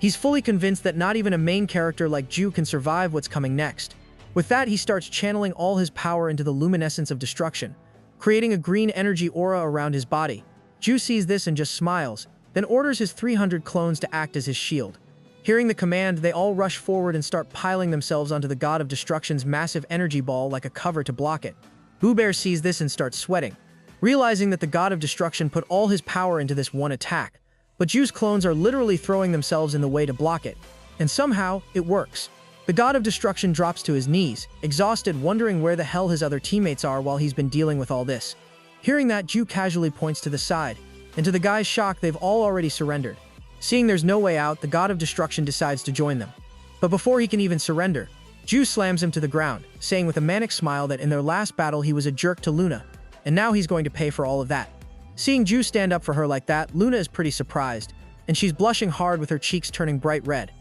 He's fully convinced that not even a main character like Ju can survive what's coming next. With that, he starts channeling all his power into the Luminescence of Destruction, creating a green energy aura around his body. Ju sees this and just smiles, then orders his 300 clones to act as his shield. Hearing the command, they all rush forward and start piling themselves onto the god of destruction's massive energy ball like a cover to block it. Boo Bear sees this and starts sweating, realizing that the god of destruction put all his power into this one attack. But Ju's clones are literally throwing themselves in the way to block it, and somehow, it works. The god of destruction drops to his knees, exhausted, wondering where the hell his other teammates are while he's been dealing with all this. Hearing that, Ju casually points to the side, and to the guy's shock, they've all already surrendered. Seeing there's no way out, the god of destruction decides to join them. But before he can even surrender, Ju slams him to the ground, saying with a manic smile that in their last battle he was a jerk to Luna, and now he's going to pay for all of that. Seeing Ju stand up for her like that, Luna is pretty surprised, and she's blushing hard with her cheeks turning bright red.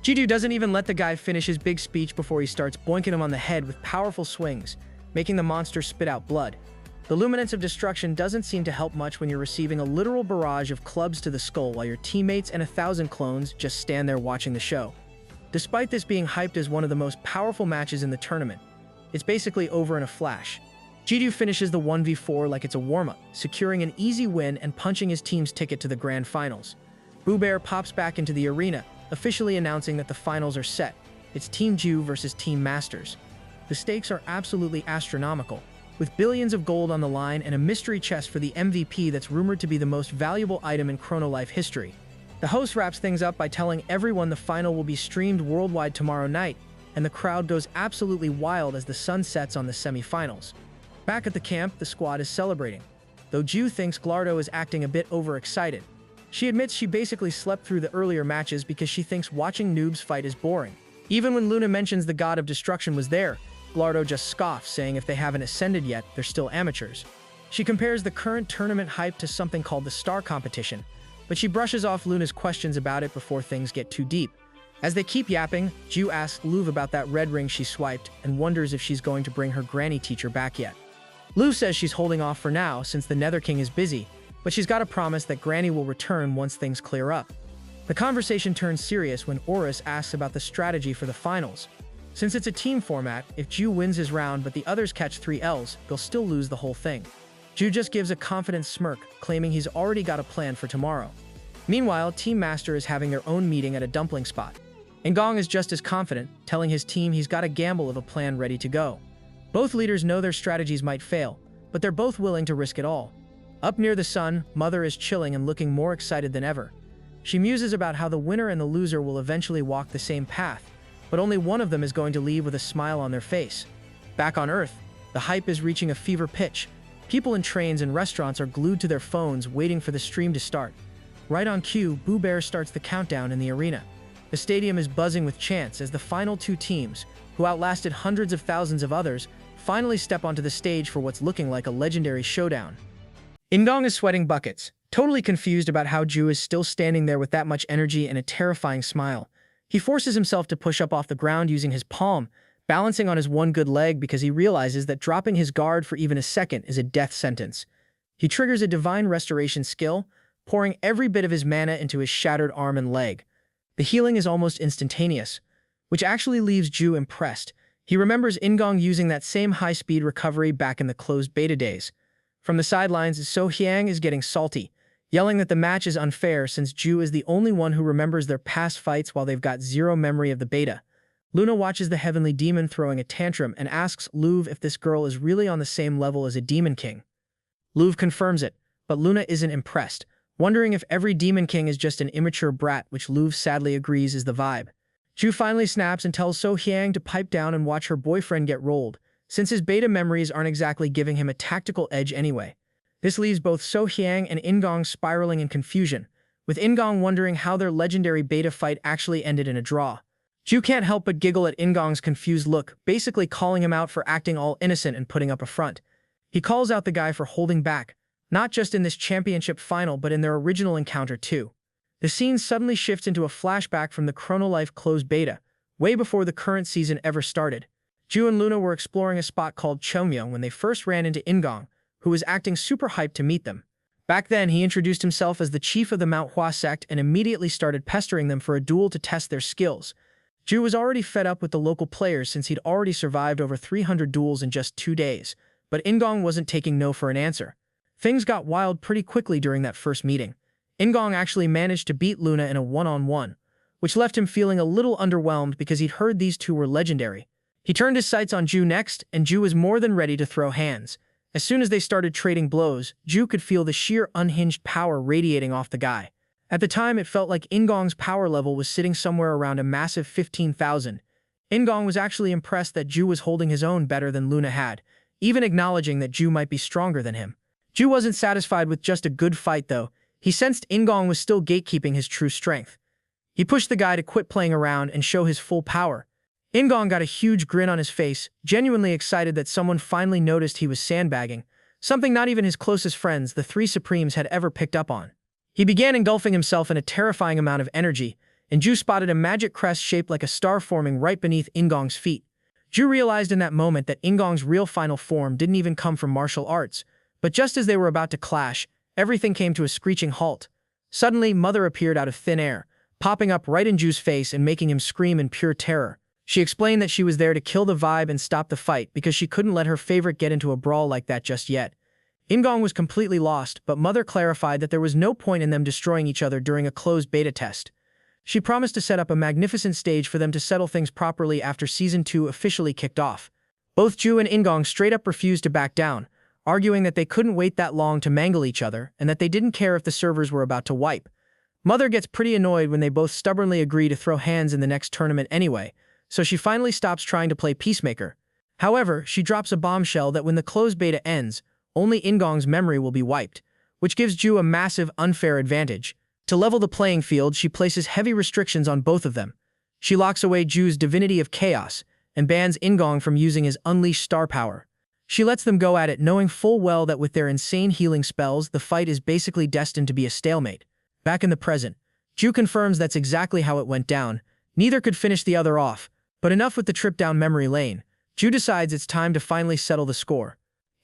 Jidu doesn't even let the guy finish his big speech before he starts boinking him on the head with powerful swings, making the monster spit out blood. The Luminance of Destruction doesn't seem to help much when you're receiving a literal barrage of clubs to the skull while your teammates and 1,000 clones just stand there watching the show. Despite this being hyped as one of the most powerful matches in the tournament, it's basically over in a flash. Jidu finishes the 1v4 like it's a warm-up, securing an easy win and punching his team's ticket to the grand finals. Boo Bear pops back into the arena, officially announcing that the finals are set. It's Team Ju versus Team Masters. The stakes are absolutely astronomical, with billions of gold on the line and a mystery chest for the MVP that's rumored to be the most valuable item in Chrono Life history. The host wraps things up by telling everyone the final will be streamed worldwide tomorrow night, and the crowd goes absolutely wild as the sun sets on the semifinals. Back at the camp, the squad is celebrating, though Ju thinks Glardo is acting a bit overexcited. She admits she basically slept through the earlier matches because she thinks watching Noob's fight is boring. Even when Luna mentions the god of destruction was there, Glardo just scoffs, saying if they haven't ascended yet, they're still amateurs. She compares the current tournament hype to something called the Star Competition, but she brushes off Luna's questions about it before things get too deep. As they keep yapping, Ju asks Luv about that red ring she swiped and wonders if she's going to bring her granny teacher back yet. Luv says she's holding off for now since the Nether King is busy, but she's got a promise that Granny will return once things clear up. The conversation turns serious when Oris asks about the strategy for the finals. Since it's a team format, if Ju wins his round but the others catch 3 Ls, they'll still lose the whole thing. Ju just gives a confident smirk, claiming he's already got a plan for tomorrow. Meanwhile, Team Master is having their own meeting at a dumpling spot. Ngong is just as confident, telling his team he's got a gamble of a plan ready to go. Both leaders know their strategies might fail, but they're both willing to risk it all. Up near the sun, Mother is chilling and looking more excited than ever. She muses about how the winner and the loser will eventually walk the same path, but only one of them is going to leave with a smile on their face. Back on Earth, the hype is reaching a fever pitch. People in trains and restaurants are glued to their phones waiting for the stream to start. Right on cue, Boo Bear starts the countdown in the arena. The stadium is buzzing with chants as the final 2 teams, who outlasted hundreds of thousands of others, finally step onto the stage for what's looking like a legendary showdown. Ingong is sweating buckets, totally confused about how Ju is still standing there with that much energy and a terrifying smile. He forces himself to push up off the ground using his palm, balancing on his one good leg because he realizes that dropping his guard for even a second is a death sentence. He triggers a divine restoration skill, pouring every bit of his mana into his shattered arm and leg. The healing is almost instantaneous, which actually leaves Ju impressed. He remembers Ingong using that same high-speed recovery back in the closed beta days. From the sidelines, So Hyang is getting salty, yelling that the match is unfair since Ju is the only one who remembers their past fights while they've got zero memory of the beta. Luna watches the Heavenly Demon throwing a tantrum and asks Luv if this girl is really on the same level as a Demon King. Luv confirms it, but Luna isn't impressed, wondering if every Demon King is just an immature brat, which Luv sadly agrees is the vibe. Ju finally snaps and tells So Hyang to pipe down and watch her boyfriend get rolled, since his beta memories aren't exactly giving him a tactical edge anyway. This leaves both So Hyang and Ingong spiraling in confusion, with Ingong wondering how their legendary beta fight actually ended in a draw. Ju can't help but giggle at Ingong's confused look, basically calling him out for acting all innocent and putting up a front. He calls out the guy for holding back, not just in this championship final but in their original encounter too. The scene suddenly shifts into a flashback from the Chrono Life closed beta, way before the current season ever started. Ju and Luna were exploring a spot called Cheomyeong when they first ran into Ingong, who was acting super hyped to meet them. Back then, he introduced himself as the chief of the manhwa sect and immediately started pestering them for a duel to test their skills. Ju was already fed up with the local players since he'd already survived over 300 duels in just 2 days, but Ingong wasn't taking no for an answer. Things got wild pretty quickly during that first meeting. Ingong actually managed to beat Luna in a one-on-one, which left him feeling a little underwhelmed because he'd heard these two were legendary. He turned his sights on Ju next, and Ju was more than ready to throw hands. As soon as they started trading blows, Ju could feel the sheer unhinged power radiating off the guy. At the time, it felt like Ingong's power level was sitting somewhere around a massive 15,000. Ingong was actually impressed that Ju was holding his own better than Luna had, even acknowledging that Ju might be stronger than him. Ju wasn't satisfied with just a good fight though. He sensed Ingong was still gatekeeping his true strength. He pushed the guy to quit playing around and show his full power. Ingong got a huge grin on his face, genuinely excited that someone finally noticed he was sandbagging, something not even his closest friends, the three Supremes, had ever picked up on. He began engulfing himself in a terrifying amount of energy, and Ju spotted a magic crest shaped like a star forming right beneath Ingong's feet. Ju realized in that moment that Ingong's real final form didn't even come from martial arts, but just as they were about to clash, everything came to a screeching halt. Suddenly, Mother appeared out of thin air, popping up right in Ju's face and making him scream in pure terror. She explained that she was there to kill the vibe and stop the fight because she couldn't let her favorite get into a brawl like that just yet. Ingong was completely lost, but Mother clarified that there was no point in them destroying each other during a closed beta test. She promised to set up a magnificent stage for them to settle things properly after Season 2 officially kicked off. Both Ju and Ingong straight up refused to back down, arguing that they couldn't wait that long to mangle each other and that they didn't care if the servers were about to wipe. Mother gets pretty annoyed when they both stubbornly agree to throw hands in the next tournament anyway, so she finally stops trying to play peacemaker. However, she drops a bombshell that when the closed beta ends, only Ingong's memory will be wiped, which gives Ju a massive, unfair advantage. To level the playing field, she places heavy restrictions on both of them. She locks away Ju's Divinity of Chaos and bans Ingong from using his Unleashed Star Power. She lets them go at it, knowing full well that with their insane healing spells, the fight is basically destined to be a stalemate. Back in the present, Ju confirms that's exactly how it went down. Neither could finish the other off, but enough with the trip down memory lane. Ju decides it's time to finally settle the score.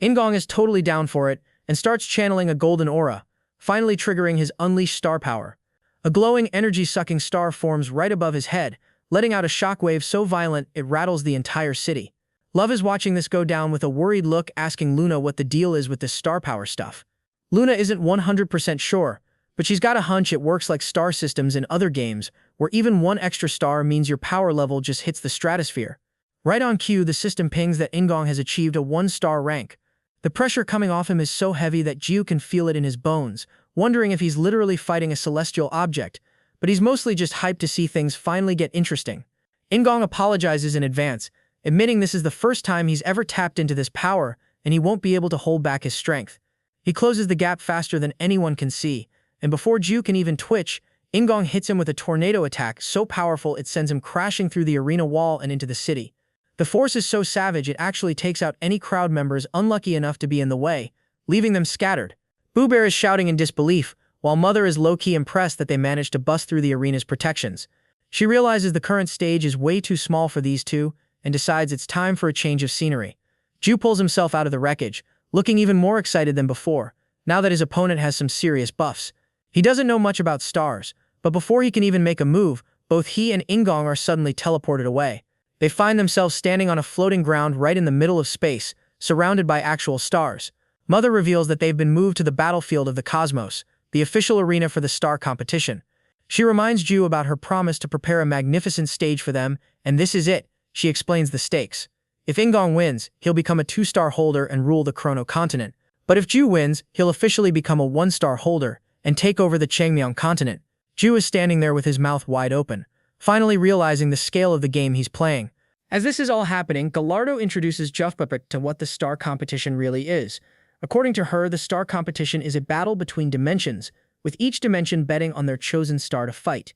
Ingong is totally down for it and starts channeling a golden aura, finally triggering his Unleashed Star Power. A glowing, energy-sucking star forms right above his head, letting out a shockwave so violent it rattles the entire city. Love is watching this go down with a worried look, asking Luna what the deal is with this star power stuff. Luna isn't 100% sure, but she's got a hunch it works like star systems in other games, where even one extra star means your power level just hits the stratosphere. Right on cue, the system pings that Ingong has achieved a 1-star rank. The pressure coming off him is so heavy that Ju can feel it in his bones, wondering if he's literally fighting a celestial object, but he's mostly just hyped to see things finally get interesting. Ingong apologizes in advance, admitting this is the first time he's ever tapped into this power and he won't be able to hold back his strength. He closes the gap faster than anyone can see, and before Ju can even twitch, Ingong hits him with a tornado attack so powerful it sends him crashing through the arena wall and into the city. The force is so savage it actually takes out any crowd members unlucky enough to be in the way, leaving them scattered. Boo Bear is shouting in disbelief, while Mother is low-key impressed that they managed to bust through the arena's protections. She realizes the current stage is way too small for these two, and decides it's time for a change of scenery. Ju pulls himself out of the wreckage, looking even more excited than before, now that his opponent has some serious buffs. He doesn't know much about stars, but before he can even make a move, both he and Ingong are suddenly teleported away. They find themselves standing on a floating ground right in the middle of space, surrounded by actual stars. Mother reveals that they've been moved to the battlefield of the cosmos, the official arena for the star competition. She reminds Ju about her promise to prepare a magnificent stage for them, and this is it. She explains the stakes. If Ingong wins, he'll become a 2-star holder and rule the Chrono continent. But if Ju wins, he'll officially become a 1-star holder and take over the Changmyeong continent. Ju is standing there with his mouth wide open, finally realizing the scale of the game he's playing. As this is all happening, Gallardo introduces Juffpuppet to what the star competition really is. According to her, the star competition is a battle between dimensions, with each dimension betting on their chosen star to fight.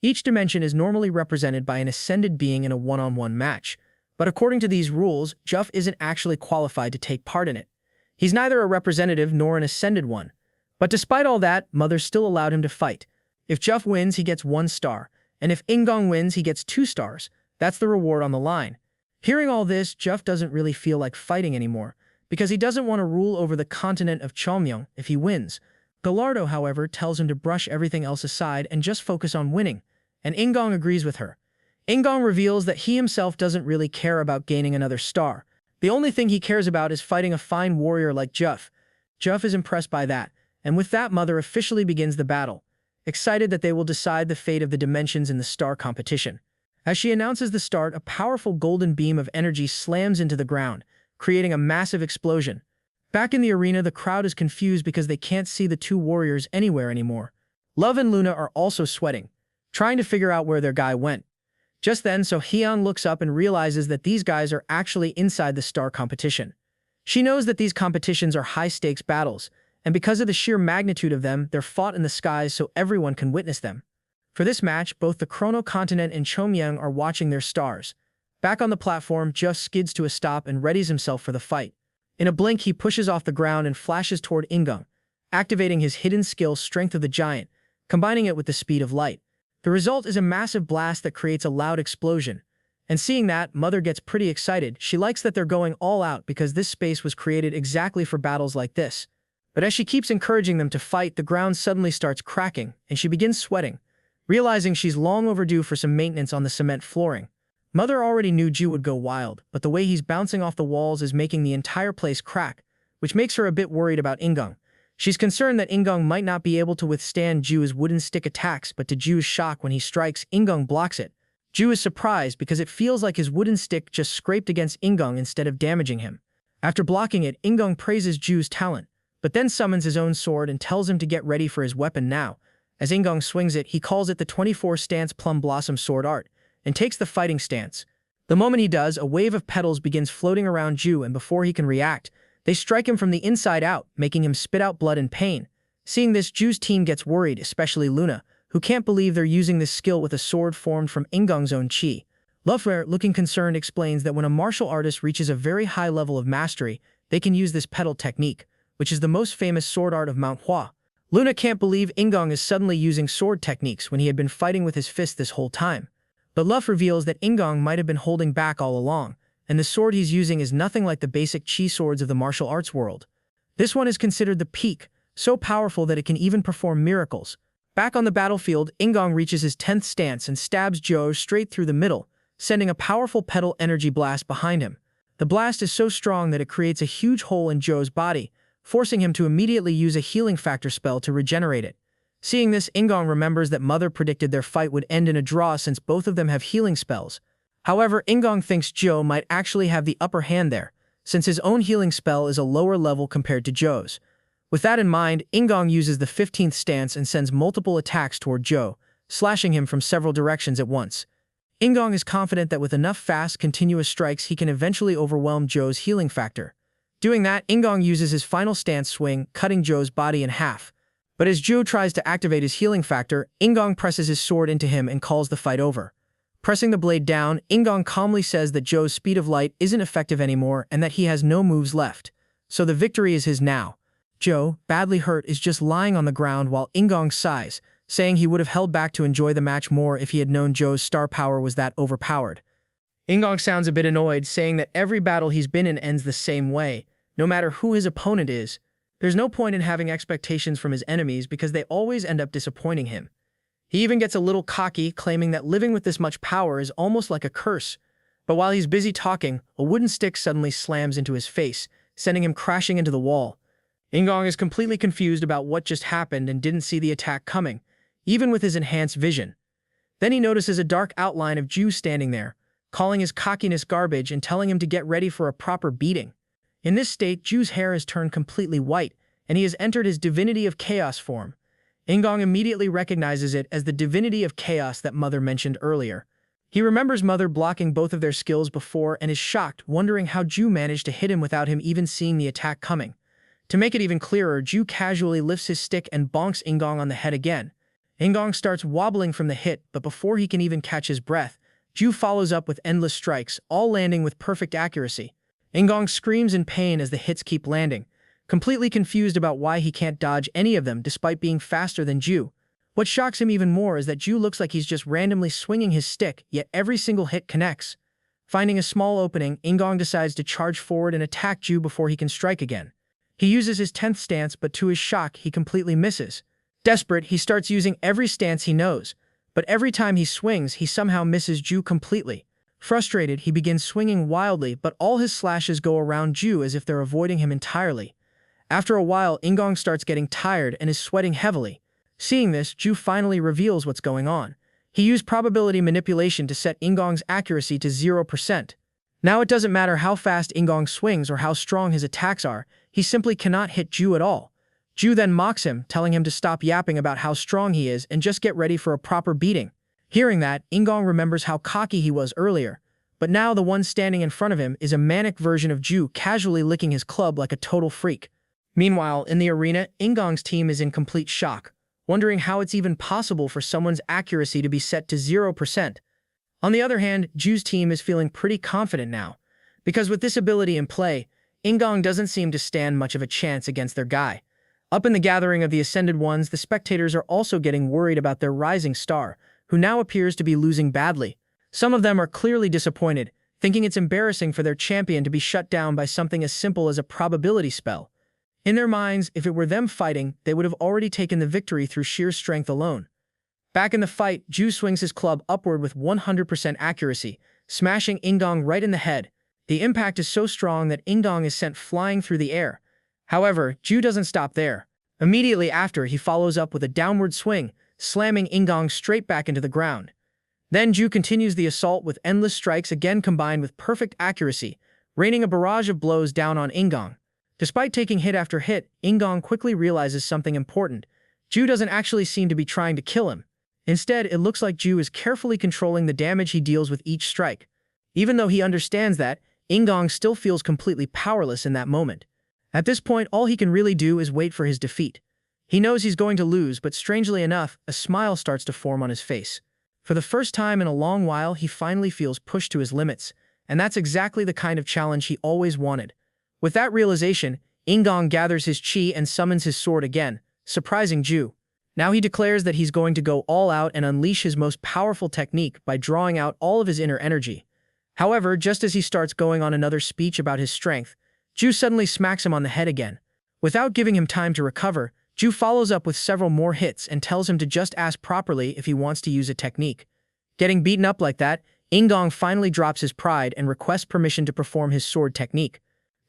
Each dimension is normally represented by an ascended being in a one-on-one match, but according to these rules, Juff isn't actually qualified to take part in it. He's neither a representative nor an ascended one. But despite all that, Mother still allowed him to fight. If Juff wins, he gets 1 star, and if Ingong wins, he gets 2 stars. That's the reward on the line. Hearing all this, Juff doesn't really feel like fighting anymore, because he doesn't want to rule over the continent of Changmyeong if he wins. Gallardo, however, tells him to brush everything else aside and just focus on winning, and Ingong agrees with her. Ingong reveals that he himself doesn't really care about gaining another star. The only thing he cares about is fighting a fine warrior like Juff. Juff is impressed by that, and with that, Mother officially begins the battle, excited that they will decide the fate of the dimensions in the star competition. As she announces the start, a powerful golden beam of energy slams into the ground, creating a massive explosion. Back in the arena, the crowd is confused because they can't see the 2 warriors anywhere anymore. Love and Luna are also sweating, trying to figure out where their guy went. Just then, So-hyun looks up and realizes that these guys are actually inside the star competition. She knows that these competitions are high-stakes battles, and because of the sheer magnitude of them, they're fought in the skies so everyone can witness them. For this match, both the Chrono Continent and Changmyeong are watching their stars. Back on the platform, Juff skids to a stop and readies himself for the fight. In a blink, he pushes off the ground and flashes toward Ingong, activating his hidden skill Strength of the Giant, combining it with the speed of light. The result is a massive blast that creates a loud explosion. And seeing that, Mother gets pretty excited. She likes that they're going all out because this space was created exactly for battles like this. But as she keeps encouraging them to fight, the ground suddenly starts cracking, and she begins sweating, realizing she's long overdue for some maintenance on the cement flooring. Mother already knew Ju would go wild, but the way he's bouncing off the walls is making the entire place crack, which makes her a bit worried about Ingong. She's concerned that Ingong might not be able to withstand Ju's wooden stick attacks, but to Ju's shock, when he strikes, Ingong blocks it. Ju is surprised because it feels like his wooden stick just scraped against Ingong instead of damaging him. After blocking it, Ingong praises Ju's talent, but then summons his own sword and tells him to get ready for his weapon now. As Ingong swings it, he calls it the 24-stance Plum Blossom Sword Art, and takes the fighting stance. The moment he does, a wave of petals begins floating around Ju, and before he can react, they strike him from the inside out, making him spit out blood in pain. Seeing this, Ju's team gets worried, especially Luna, who can't believe they're using this skill with a sword formed from Ingong's own chi. Loveflare, looking concerned, explains that when a martial artist reaches a very high level of mastery, they can use this petal technique, which is the most famous sword art of manhua. Luna can't believe Ingong is suddenly using sword techniques when he had been fighting with his fist this whole time. But Luff reveals that Ingong might have been holding back all along, and the sword he's using is nothing like the basic chi swords of the martial arts world. This one is considered the peak, so powerful that it can even perform miracles. Back on the battlefield, Ingong reaches his 10th stance and stabs Jo straight through the middle, sending a powerful petal energy blast behind him. The blast is so strong that it creates a huge hole in Jo's body, forcing him to immediately use a healing factor spell to regenerate it. Seeing this, Ingong remembers that Mother predicted their fight would end in a draw since both of them have healing spells. However, Ingong thinks Jo might actually have the upper hand there, since his own healing spell is a lower level compared to Jo's. With that in mind, Ingong uses the 15th stance and sends multiple attacks toward Jo, slashing him from several directions at once. Ingong is confident that with enough fast, continuous strikes he can eventually overwhelm Jo's healing factor. Doing that, Ingong uses his final stance swing, cutting Jo's body in half. But as Jo tries to activate his healing factor, Ingong presses his sword into him and calls the fight over. Pressing the blade down, Ingong calmly says that Jo's speed of light isn't effective anymore and that he has no moves left. So the victory is his now. Jo, badly hurt, is just lying on the ground while Ingong sighs, saying he would have held back to enjoy the match more if he had known Jo's star power was that overpowered. Ingong sounds a bit annoyed, saying that every battle he's been in ends the same way, no matter who his opponent is. There's no point in having expectations from his enemies because they always end up disappointing him. He even gets a little cocky, claiming that living with this much power is almost like a curse. But while he's busy talking, a wooden stick suddenly slams into his face, sending him crashing into the wall. Ingong is completely confused about what just happened and didn't see the attack coming, even with his enhanced vision. Then he notices a dark outline of Ju standing there, calling his cockiness garbage and telling him to get ready for a proper beating. In this state, Ju's hair has turned completely white, and he has entered his Divinity of Chaos form. Ingong immediately recognizes it as the divinity of chaos that Mother mentioned earlier. He remembers Mother blocking both of their skills before and is shocked, wondering how Ju managed to hit him without him even seeing the attack coming. To make it even clearer, Ju casually lifts his stick and bonks Ingong on the head again. Ingong starts wobbling from the hit, but before he can even catch his breath, Ju follows up with endless strikes, all landing with perfect accuracy. Ingong screams in pain as the hits keep landing, completely confused about why he can't dodge any of them despite being faster than Ju. What shocks him even more is that Ju looks like he's just randomly swinging his stick, yet every single hit connects. Finding a small opening, Ingong decides to charge forward and attack Ju before he can strike again. He uses his 10th stance, but to his shock, he completely misses. Desperate, he starts using every stance he knows, but every time he swings, he somehow misses Ju completely. Frustrated, he begins swinging wildly, but all his slashes go around Ju as if they're avoiding him entirely. After a while, Ingong starts getting tired and is sweating heavily. Seeing this, Ju finally reveals what's going on. He used probability manipulation to set Ingong's accuracy to 0%. Now it doesn't matter how fast Ingong swings or how strong his attacks are, he simply cannot hit Ju at all. Ju then mocks him, telling him to stop yapping about how strong he is and just get ready for a proper beating. Hearing that, Ingong remembers how cocky he was earlier, but now the one standing in front of him is a manic version of Ju casually licking his club like a total freak. Meanwhile, in the arena, Ingong's team is in complete shock, wondering how it's even possible for someone's accuracy to be set to 0%. On the other hand, Ju's team is feeling pretty confident now, because with this ability in play, Ingong doesn't seem to stand much of a chance against their guy. Up in the gathering of the Ascended Ones, the spectators are also getting worried about their rising star, who now appears to be losing badly. Some of them are clearly disappointed, thinking it's embarrassing for their champion to be shut down by something as simple as a probability spell. In their minds, if it were them fighting, they would have already taken the victory through sheer strength alone. Back in the fight, Ju swings his club upward with 100% accuracy, smashing Ingong right in the head. The impact is so strong that Ingong is sent flying through the air. However, Ju doesn't stop there. Immediately after, he follows up with a downward swing, slamming Ingong straight back into the ground. Then Ju continues the assault with endless strikes again combined with perfect accuracy, raining a barrage of blows down on Ingong. Despite taking hit after hit, Ingong quickly realizes something important. Ju doesn't actually seem to be trying to kill him. Instead, it looks like Ju is carefully controlling the damage he deals with each strike. Even though he understands that, Ingong still feels completely powerless in that moment. At this point, all he can really do is wait for his defeat. He knows he's going to lose, but strangely enough, a smile starts to form on his face. For the first time in a long while, he finally feels pushed to his limits, and that's exactly the kind of challenge he always wanted. With that realization, Ingong gathers his chi and summons his sword again, surprising Ju. Now he declares that he's going to go all out and unleash his most powerful technique by drawing out all of his inner energy. However, just as he starts going on another speech about his strength, Ju suddenly smacks him on the head again. Without giving him time to recover, Ju follows up with several more hits and tells him to just ask properly if he wants to use a technique. Getting beaten up like that, Ingong finally drops his pride and requests permission to perform his sword technique.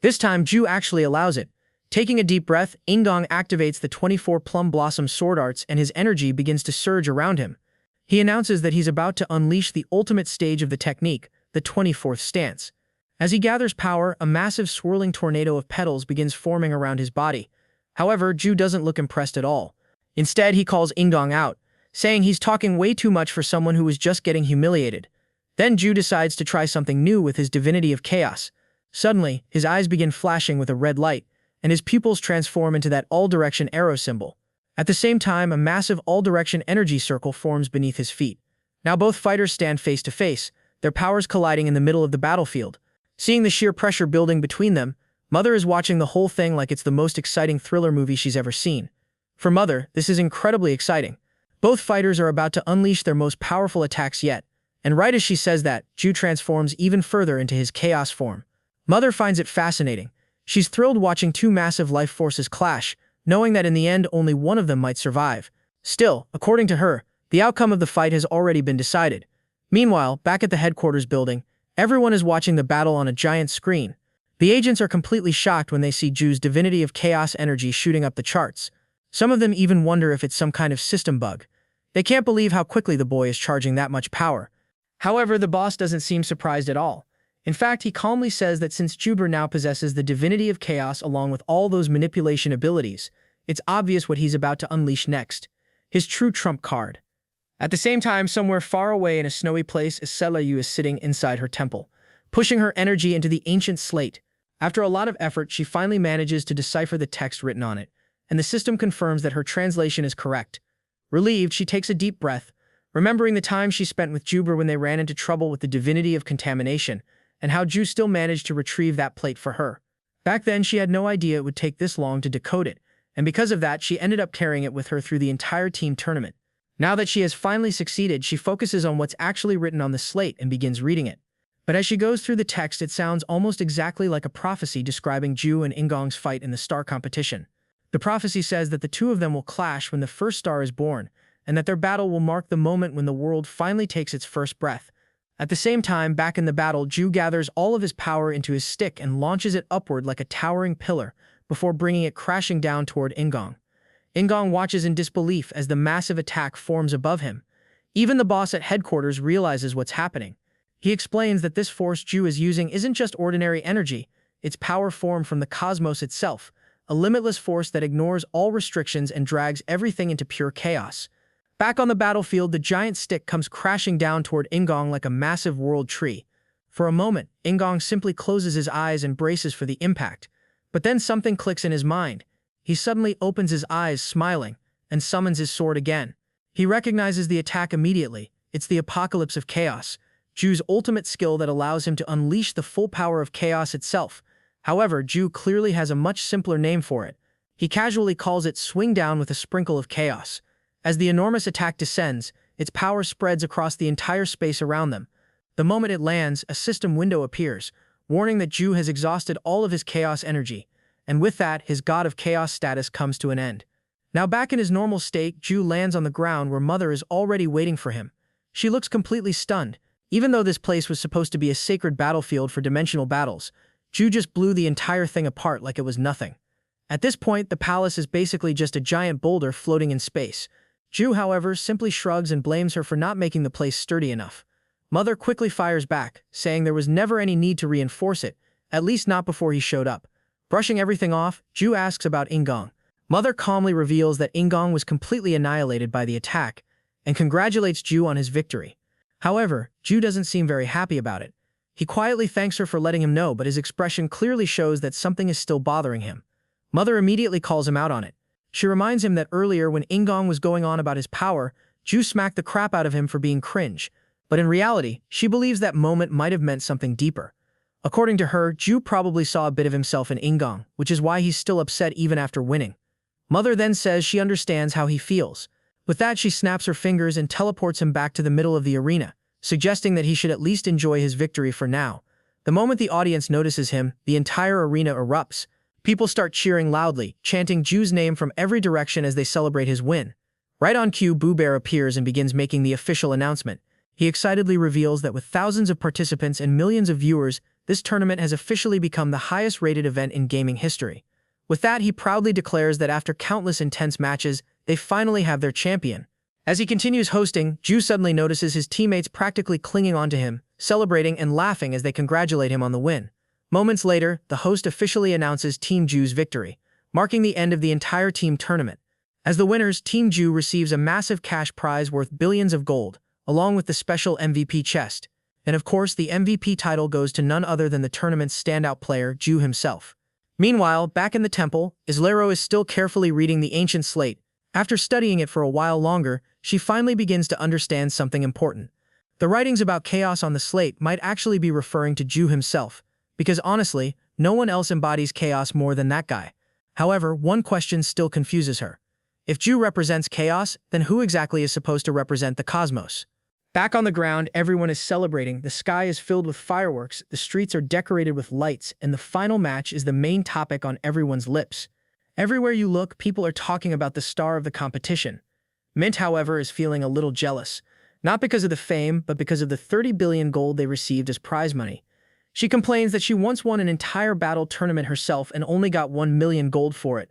This time, Ju actually allows it. Taking a deep breath, Ingong activates the 24 Plum Blossom sword arts and his energy begins to surge around him. He announces that he's about to unleash the ultimate stage of the technique, the 24th stance. As he gathers power, a massive swirling tornado of petals begins forming around his body. However, Ju doesn't look impressed at all. Instead, he calls Ingong out, saying he's talking way too much for someone who was just getting humiliated. Then Ju decides to try something new with his Divinity of Chaos. Suddenly, his eyes begin flashing with a red light, and his pupils transform into that all-direction arrow symbol. At the same time, a massive all-direction energy circle forms beneath his feet. Now both fighters stand face to face, their powers colliding in the middle of the battlefield. Seeing the sheer pressure building between them, Mother is watching the whole thing like it's the most exciting thriller movie she's ever seen. For Mother, this is incredibly exciting. Both fighters are about to unleash their most powerful attacks yet, and right as she says that, Ju transforms even further into his chaos form. Mother finds it fascinating. She's thrilled watching two massive life forces clash, knowing that in the end only one of them might survive. Still, according to her, the outcome of the fight has already been decided. Meanwhile, back at the headquarters building, everyone is watching the battle on a giant screen. The agents are completely shocked when they see Ju's Divinity of Chaos energy shooting up the charts. Some of them even wonder if it's some kind of system bug. They can't believe how quickly the boy is charging that much power. However, the boss doesn't seem surprised at all. In fact, he calmly says that since Juber now possesses the Divinity of Chaos along with all those manipulation abilities, it's obvious what he's about to unleash next. his true trump card. At the same time, somewhere far away in a snowy place, Iselayu is sitting inside her temple, pushing her energy into the ancient slate. After a lot of effort, she finally manages to decipher the text written on it, and the system confirms that her translation is correct. Relieved, she takes a deep breath, remembering the time she spent with Jubra when they ran into trouble with the divinity of contamination, and how Ju still managed to retrieve that plate for her. Back then, she had no idea it would take this long to decode it, and because of that, she ended up carrying it with her through the entire team tournament. Now that she has finally succeeded, she focuses on what's actually written on the slate and begins reading it. But as she goes through the text, it sounds almost exactly like a prophecy describing Ju and Ingong's fight in the star competition. The prophecy says that the two of them will clash when the first star is born, and that their battle will mark the moment when the world finally takes its first breath. At the same time, back in the battle, Ju gathers all of his power into his stick and launches it upward like a towering pillar, before bringing it crashing down toward Ingong. Ingong watches in disbelief as the massive attack forms above him. Even the boss at headquarters realizes what's happening. He explains that this force Ju is using isn't just ordinary energy, it's power formed from the cosmos itself, a limitless force that ignores all restrictions and drags everything into pure chaos. Back on the battlefield, the giant stick comes crashing down toward Ingong like a massive world tree. For a moment, Ingong simply closes his eyes and braces for the impact. But then something clicks in his mind. He suddenly opens his eyes, smiling, and summons his sword again. He recognizes the attack immediately. It's the Apocalypse of Chaos, Ju's ultimate skill that allows him to unleash the full power of chaos itself. However, Ju clearly has a much simpler name for it. He casually calls it Swing Down with a Sprinkle of Chaos. As the enormous attack descends, its power spreads across the entire space around them. The moment it lands, a system window appears, warning that Ju has exhausted all of his chaos energy, and with that, his God of Chaos status comes to an end. Now back in his normal state, Ju lands on the ground where Mother is already waiting for him. She looks completely stunned. Even though this place was supposed to be a sacred battlefield for dimensional battles, Ju just blew the entire thing apart like it was nothing. At this point, the palace is basically just a giant boulder floating in space. Ju, however, simply shrugs and blames her for not making the place sturdy enough. Mother quickly fires back, saying there was never any need to reinforce it, at least not before he showed up. Brushing everything off, Ju asks about Ingong. Mother calmly reveals that Ingong was completely annihilated by the attack, and congratulates Ju on his victory. However, Ju doesn't seem very happy about it. He quietly thanks her for letting him know, but his expression clearly shows that something is still bothering him. Mother immediately calls him out on it. She reminds him that earlier when Ingong was going on about his power, Ju smacked the crap out of him for being cringe. But in reality, she believes that moment might have meant something deeper. According to her, Ju probably saw a bit of himself in Ingong, which is why he's still upset even after winning. Mother then says she understands how he feels. With that, she snaps her fingers and teleports him back to the middle of the arena, suggesting that he should at least enjoy his victory for now. The moment the audience notices him, the entire arena erupts. People start cheering loudly, chanting Ju's name from every direction as they celebrate his win. Right on cue, Boo Bear appears and begins making the official announcement. He excitedly reveals that with thousands of participants and millions of viewers, this tournament has officially become the highest-rated event in gaming history. With that, he proudly declares that after countless intense matches, they finally have their champion. As he continues hosting, Ju suddenly notices his teammates practically clinging onto him, celebrating and laughing as they congratulate him on the win. Moments later, the host officially announces Team Ju's victory, marking the end of the entire team tournament. As the winners, Team Ju receives a massive cash prize worth billions of gold, along with the special MVP chest. And of course, the MVP title goes to none other than the tournament's standout player, Ju himself. Meanwhile, back in the temple, Islero is still carefully reading the ancient slate. After studying it for a while longer, she finally begins to understand something important. The writings about chaos on the slate might actually be referring to Ju himself, because honestly, no one else embodies chaos more than that guy. However, one question still confuses her. If Ju represents chaos, then who exactly is supposed to represent the cosmos? Back on the ground, everyone is celebrating, the sky is filled with fireworks, the streets are decorated with lights, and the final match is the main topic on everyone's lips. Everywhere you look, people are talking about the star of the competition. Mint, however, is feeling a little jealous, not because of the fame, but because of the 30 billion gold they received as prize money. She complains that she once won an entire battle tournament herself and only got 1 million gold for it.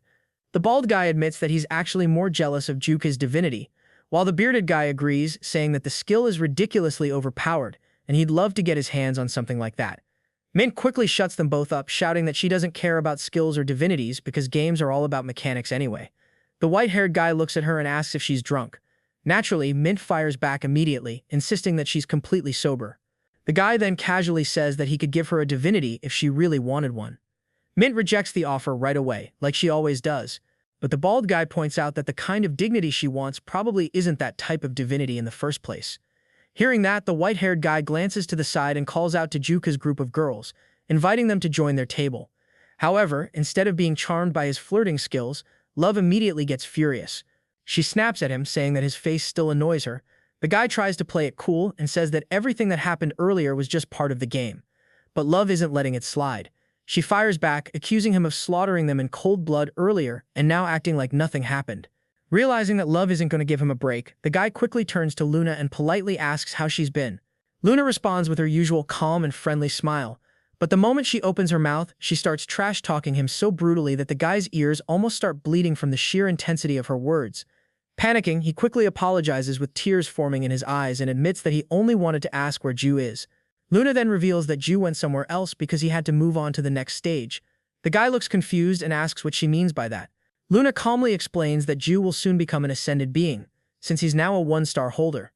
The bald guy admits that he's actually more jealous of Juka's divinity, while the bearded guy agrees, saying that the skill is ridiculously overpowered, and he'd love to get his hands on something like that. Mint quickly shuts them both up, shouting that she doesn't care about skills or divinities because games are all about mechanics anyway. The white-haired guy looks at her and asks if she's drunk. Naturally, Mint fires back immediately, insisting that she's completely sober. The guy then casually says that he could give her a divinity if she really wanted one. Mint rejects the offer right away, like she always does, but the bald guy points out that the kind of dignity she wants probably isn't that type of divinity in the first place. Hearing that, the white-haired guy glances to the side and calls out to Juka's group of girls, inviting them to join their table. However, instead of being charmed by his flirting skills, Love immediately gets furious. She snaps at him, saying that his face still annoys her. The guy tries to play it cool and says that everything that happened earlier was just part of the game. But Love isn't letting it slide. She fires back, accusing him of slaughtering them in cold blood earlier and now acting like nothing happened. Realizing that Love isn't going to give him a break, the guy quickly turns to Luna and politely asks how she's been. Luna responds with her usual calm and friendly smile, but the moment she opens her mouth, she starts trash-talking him so brutally that the guy's ears almost start bleeding from the sheer intensity of her words. Panicking, he quickly apologizes with tears forming in his eyes and admits that he only wanted to ask where Ju is. Luna then reveals that Ju went somewhere else because he had to move on to the next stage. The guy looks confused and asks what she means by that. Luna calmly explains that Ju will soon become an ascended being, since he's now a one-star holder.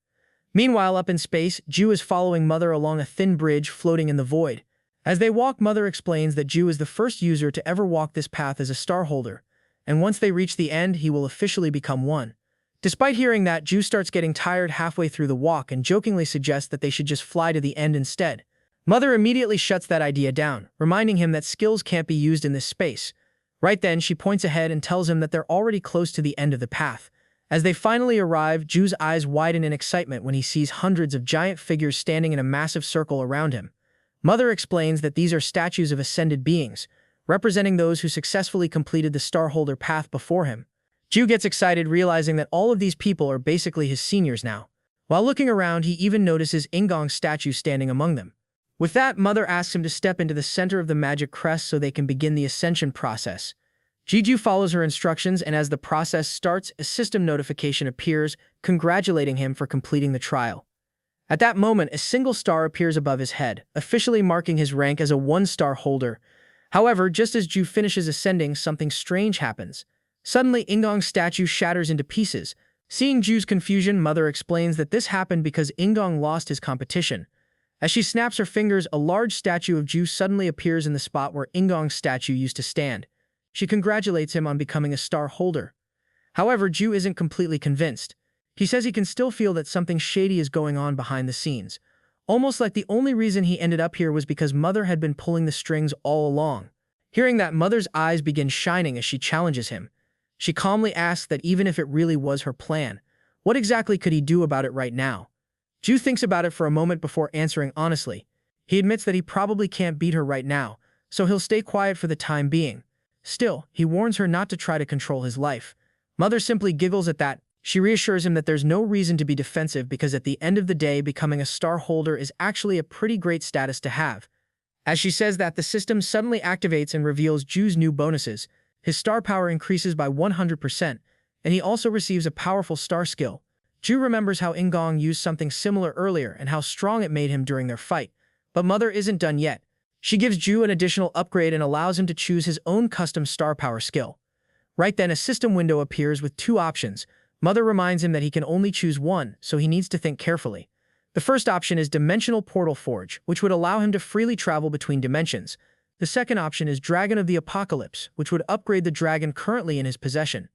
Meanwhile, up in space, Ju is following Mother along a thin bridge floating in the void. As they walk, Mother explains that Ju is the first user to ever walk this path as a star holder, and once they reach the end, he will officially become one. Despite hearing that, Ju starts getting tired halfway through the walk and jokingly suggests that they should just fly to the end instead. Mother immediately shuts that idea down, reminding him that skills can't be used in this space. Right then, she points ahead and tells him that they're already close to the end of the path. As they finally arrive, Ju's eyes widen in excitement when he sees hundreds of giant figures standing in a massive circle around him. Mother explains that these are statues of ascended beings, representing those who successfully completed the star holder path before him. Ju gets excited, realizing that all of these people are basically his seniors now. While looking around, he even notices Ingong's statue standing among them. With that, Mother asks him to step into the center of the magic crest so they can begin the ascension process. Ju follows her instructions, and as the process starts, a system notification appears, congratulating him for completing the trial. At that moment, a single star appears above his head, officially marking his rank as a one-star holder. However, just as Ju finishes ascending, something strange happens. Suddenly, Ingong's statue shatters into pieces. Seeing Ju's confusion, Mother explains that this happened because Ingong lost his competition. As she snaps her fingers, a large statue of Ju suddenly appears in the spot where Ingong's statue used to stand. She congratulates him on becoming a star holder. However, Ju isn't completely convinced. He says he can still feel that something shady is going on behind the scenes. Almost like the only reason he ended up here was because Mother had been pulling the strings all along. Hearing that, Mother's eyes begin shining as she challenges him. She calmly asks that even if it really was her plan, what exactly could he do about it right now? Ju thinks about it for a moment before answering honestly. He admits that he probably can't beat her right now, so he'll stay quiet for the time being. Still, he warns her not to try to control his life. Mother simply giggles at that. She reassures him that there's no reason to be defensive because at the end of the day, becoming a star holder is actually a pretty great status to have. As she says that, the system suddenly activates and reveals Ju's new bonuses. His star power increases by 100%, and he also receives a powerful star skill. Ju remembers how Ingong used something similar earlier and how strong it made him during their fight. But Mother isn't done yet. She gives Ju an additional upgrade and allows him to choose his own custom star power skill. Right then, a system window appears with two options. Mother reminds him that he can only choose one, so he needs to think carefully. The first option is Dimensional Portal Forge, which would allow him to freely travel between dimensions. The second option is Dragon of the Apocalypse, which would upgrade the dragon currently in his possession.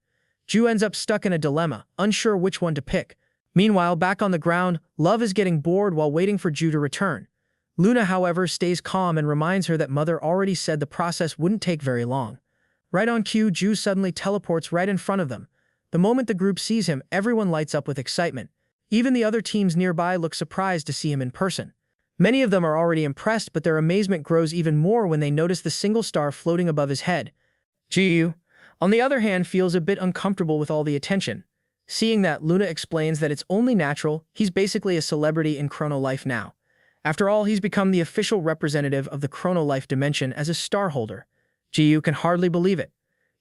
Ju ends up stuck in a dilemma, unsure which one to pick. Meanwhile, back on the ground, Love is getting bored while waiting for Ju to return. Luna, however, stays calm and reminds her that Mother already said the process wouldn't take very long. Right on cue, Ju suddenly teleports right in front of them. The moment the group sees him, everyone lights up with excitement. Even the other teams nearby look surprised to see him in person. Many of them are already impressed, but their amazement grows even more when they notice the single star floating above his head. Ju, on the other hand, feels a bit uncomfortable with all the attention. Seeing that, Luna explains that it's only natural. He's basically a celebrity in Chrono Life now. After all, he's become the official representative of the Chrono Life dimension as a star holder. Ju can hardly believe it.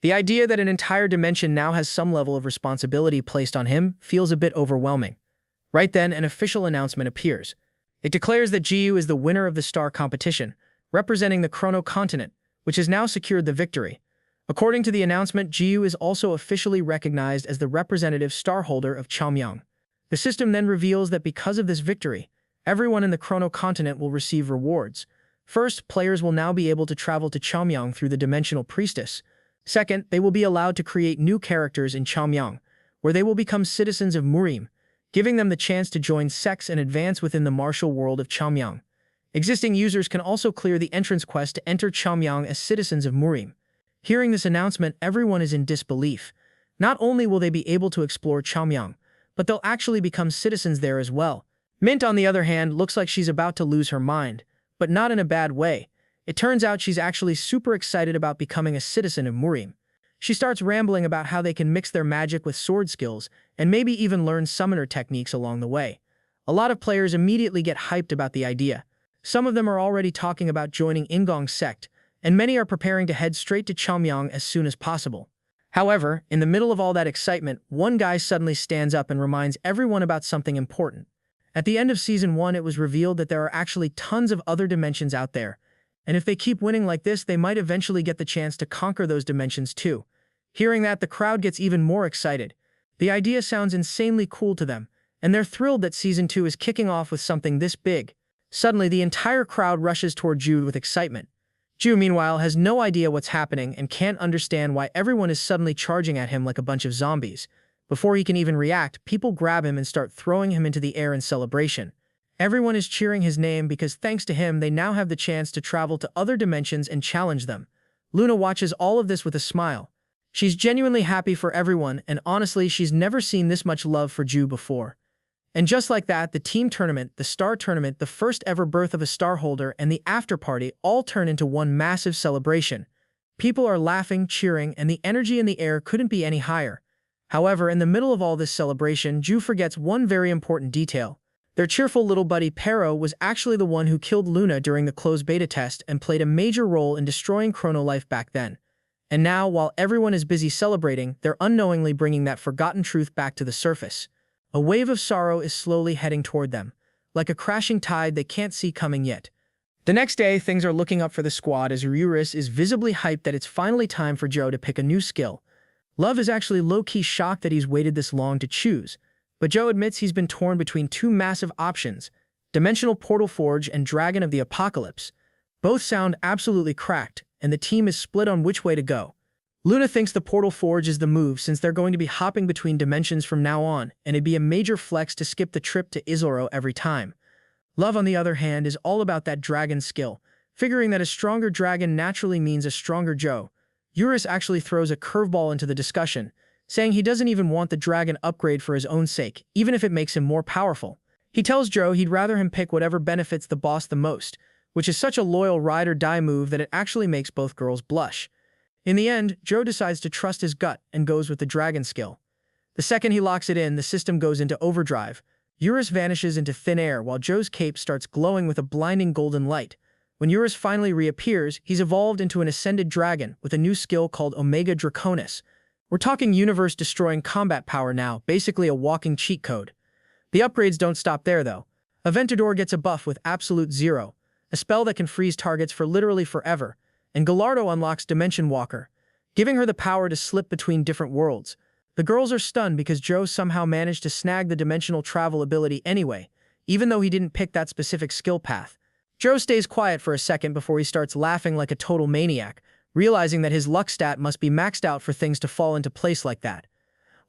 The idea that an entire dimension now has some level of responsibility placed on him feels a bit overwhelming. Right then, an official announcement appears. It declares that Ju is the winner of the star competition, representing the Chrono continent, which has now secured the victory. According to the announcement, Jiyu is also officially recognized as the representative star holder of Chaomyang. The system then reveals that because of this victory, everyone in the Chrono continent will receive rewards. First, players will now be able to travel to Chaomyang through the Dimensional Priestess. Second, they will be allowed to create new characters in Chaomyang, where they will become citizens of Murim, giving them the chance to join sects and advance within the martial world of Chaomyang. Existing users can also clear the entrance quest to enter Chaomyang as citizens of Murim. Hearing this announcement, everyone is in disbelief. Not only will they be able to explore Chaomyang, but they'll actually become citizens there as well. Mint, on the other hand, looks like she's about to lose her mind, but not in a bad way. It turns out she's actually super excited about becoming a citizen of Murim. She starts rambling about how they can mix their magic with sword skills and maybe even learn summoner techniques along the way. A lot of players immediately get hyped about the idea. Some of them are already talking about joining Ingong's sect, and many are preparing to head straight to Chaomyang as soon as possible. However, in the middle of all that excitement, one guy suddenly stands up and reminds everyone about something important. At the end of Season 1, it was revealed that there are actually tons of other dimensions out there, and if they keep winning like this, they might eventually get the chance to conquer those dimensions too. Hearing that, the crowd gets even more excited. The idea sounds insanely cool to them, and they're thrilled that Season 2 is kicking off with something this big. Suddenly, the entire crowd rushes toward Jude with excitement. Ju, meanwhile, has no idea what's happening and can't understand why everyone is suddenly charging at him like a bunch of zombies. Before he can even react, people grab him and start throwing him into the air in celebration. Everyone is cheering his name because thanks to him, they now have the chance to travel to other dimensions and challenge them. Luna watches all of this with a smile. She's genuinely happy for everyone, and honestly, she's never seen this much love for Ju before. And just like that, the team tournament, the star tournament, the first ever birth of a star holder, and the after party all turn into one massive celebration. People are laughing, cheering, and the energy in the air couldn't be any higher. However, in the middle of all this celebration, Ju forgets one very important detail. Their cheerful little buddy Pero was actually the one who killed Luna during the closed beta test and played a major role in destroying Chrono Life back then. And now, while everyone is busy celebrating, they're unknowingly bringing that forgotten truth back to the surface. A wave of sorrow is slowly heading toward them, like a crashing tide they can't see coming yet. The next day, things are looking up for the squad as Ryuris is visibly hyped that it's finally time for Joe to pick a new skill. Love is actually low-key shocked that he's waited this long to choose, but Joe admits he's been torn between two massive options, Dimensional Portal Forge and Dragon of the Apocalypse. Both sound absolutely cracked, and the team is split on which way to go. Luna thinks the Portal Forge is the move since they're going to be hopping between dimensions from now on, and it'd be a major flex to skip the trip to Izoro every time. Love, on the other hand, is all about that dragon skill, figuring that a stronger dragon naturally means a stronger Joe. Eurus actually throws a curveball into the discussion, saying he doesn't even want the dragon upgrade for his own sake, even if it makes him more powerful. He tells Joe he'd rather him pick whatever benefits the boss the most, which is such a loyal ride or die move that it actually makes both girls blush. In the end, Joe decides to trust his gut and goes with the dragon skill. The second he locks it in, the system goes into overdrive. Eurus vanishes into thin air while Joe's cape starts glowing with a blinding golden light. When Eurus finally reappears, he's evolved into an ascended dragon with a new skill called Omega Draconis. We're talking universe-destroying combat power now, basically a walking cheat code. The upgrades don't stop there, though. Aventador gets a buff with Absolute Zero, a spell that can freeze targets for literally forever, and Gallardo unlocks Dimension Walker, giving her the power to slip between different worlds. The girls are stunned because Joe somehow managed to snag the dimensional travel ability anyway, even though he didn't pick that specific skill path. Joe stays quiet for a second before he starts laughing like a total maniac, realizing that his luck stat must be maxed out for things to fall into place like that.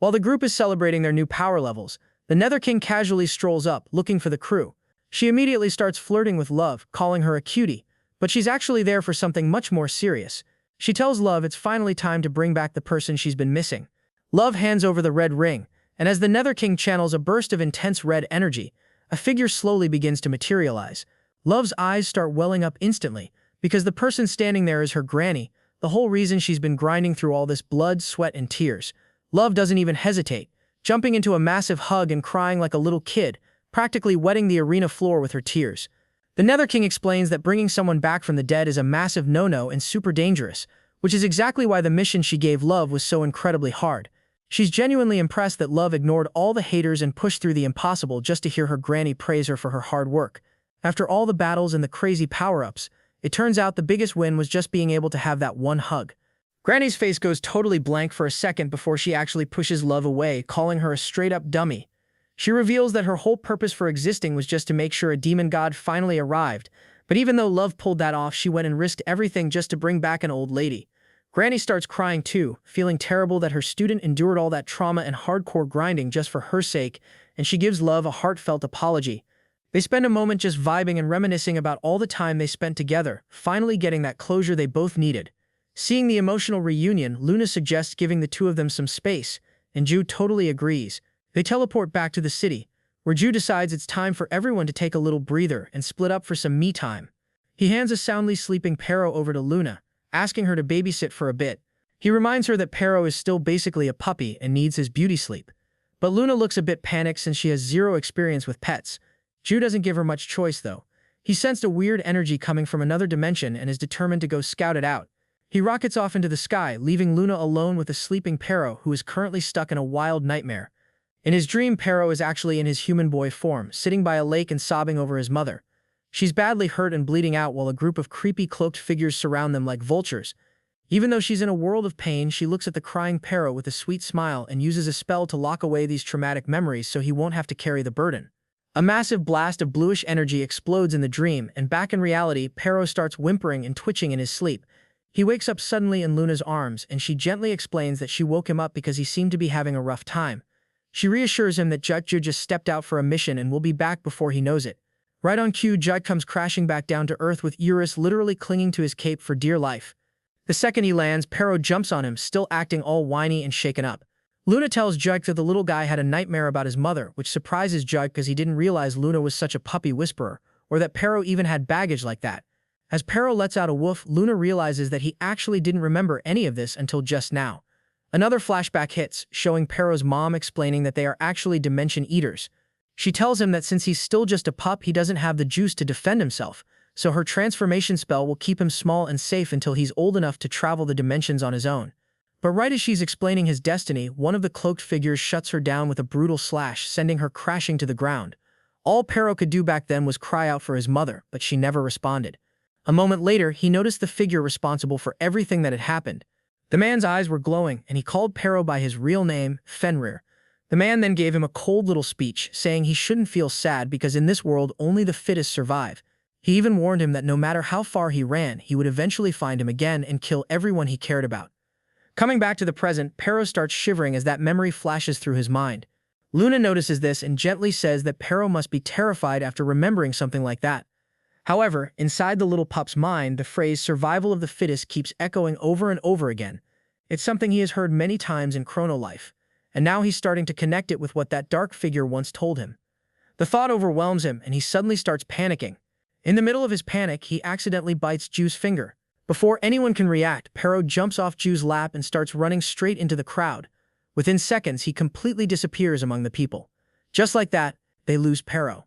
While the group is celebrating their new power levels, the Nether King casually strolls up, looking for the crew. She immediately starts flirting with Love, calling her a cutie, but she's actually there for something much more serious. She tells Love it's finally time to bring back the person she's been missing. Love hands over the red ring, and as the Nether King channels a burst of intense red energy, a figure slowly begins to materialize. Love's eyes start welling up instantly, because the person standing there is her granny, the whole reason she's been grinding through all this blood, sweat, and tears. Love doesn't even hesitate, jumping into a massive hug and crying like a little kid, practically wetting the arena floor with her tears. The Nether King explains that bringing someone back from the dead is a massive no-no and super dangerous, which is exactly why the mission she gave Love was so incredibly hard. She's genuinely impressed that Love ignored all the haters and pushed through the impossible just to hear her granny praise her for her hard work. After all the battles and the crazy power-ups, it turns out the biggest win was just being able to have that one hug. Granny's face goes totally blank for a second before she actually pushes Love away, calling her a straight-up dummy. She reveals that her whole purpose for existing was just to make sure a demon god finally arrived, but even though Love pulled that off, she went and risked everything just to bring back an old lady. Granny starts crying too, feeling terrible that her student endured all that trauma and hardcore grinding just for her sake, and she gives Love a heartfelt apology. They spend a moment just vibing and reminiscing about all the time they spent together, finally getting that closure they both needed. Seeing the emotional reunion, Luna suggests giving the two of them some space, and Ju totally agrees. They teleport back to the city, where Ju decides it's time for everyone to take a little breather and split up for some me time. He hands a soundly sleeping Pero over to Luna, asking her to babysit for a bit. He reminds her that Pero is still basically a puppy and needs his beauty sleep. But Luna looks a bit panicked since she has zero experience with pets. Ju doesn't give her much choice though. He sensed a weird energy coming from another dimension and is determined to go scout it out. He rockets off into the sky, leaving Luna alone with a sleeping Pero who is currently stuck in a wild nightmare. In his dream, Pero is actually in his human boy form, sitting by a lake and sobbing over his mother. She's badly hurt and bleeding out while a group of creepy cloaked figures surround them like vultures. Even though she's in a world of pain, she looks at the crying Pero with a sweet smile and uses a spell to lock away these traumatic memories so he won't have to carry the burden. A massive blast of bluish energy explodes in the dream, and back in reality, Pero starts whimpering and twitching in his sleep. He wakes up suddenly in Luna's arms, and she gently explains that she woke him up because he seemed to be having a rough time. She reassures him that Jutju just stepped out for a mission and will be back before he knows it. Right on cue, Jut comes crashing back down to Earth with Eurus literally clinging to his cape for dear life. The second he lands, Pero jumps on him, still acting all whiny and shaken up. Luna tells Jug that the little guy had a nightmare about his mother, which surprises Jug because he didn't realize Luna was such a puppy whisperer, or that Pero even had baggage like that. As Pero lets out a woof, Luna realizes that he actually didn't remember any of this until just now. Another flashback hits, showing Pero's mom explaining that they are actually dimension eaters. She tells him that since he's still just a pup, he doesn't have the juice to defend himself, so her transformation spell will keep him small and safe until he's old enough to travel the dimensions on his own. But right as she's explaining his destiny, one of the cloaked figures shuts her down with a brutal slash, sending her crashing to the ground. All Pero could do back then was cry out for his mother, but she never responded. A moment later, he noticed the figure responsible for everything that had happened. The man's eyes were glowing, and he called Pero by his real name, Fenrir. The man then gave him a cold little speech, saying he shouldn't feel sad because in this world only the fittest survive. He even warned him that no matter how far he ran, he would eventually find him again and kill everyone he cared about. Coming back to the present, Pero starts shivering as that memory flashes through his mind. Luna notices this and gently says that Pero must be terrified after remembering something like that. However, inside the little pup's mind, the phrase survival of the fittest keeps echoing over and over again. It's something he has heard many times in Chrono Life, and now he's starting to connect it with what that dark figure once told him. The thought overwhelms him, and he suddenly starts panicking. In the middle of his panic, he accidentally bites Ju's finger. Before anyone can react, Pero jumps off Ju's lap and starts running straight into the crowd. Within seconds, he completely disappears among the people. Just like that, they lose Pero.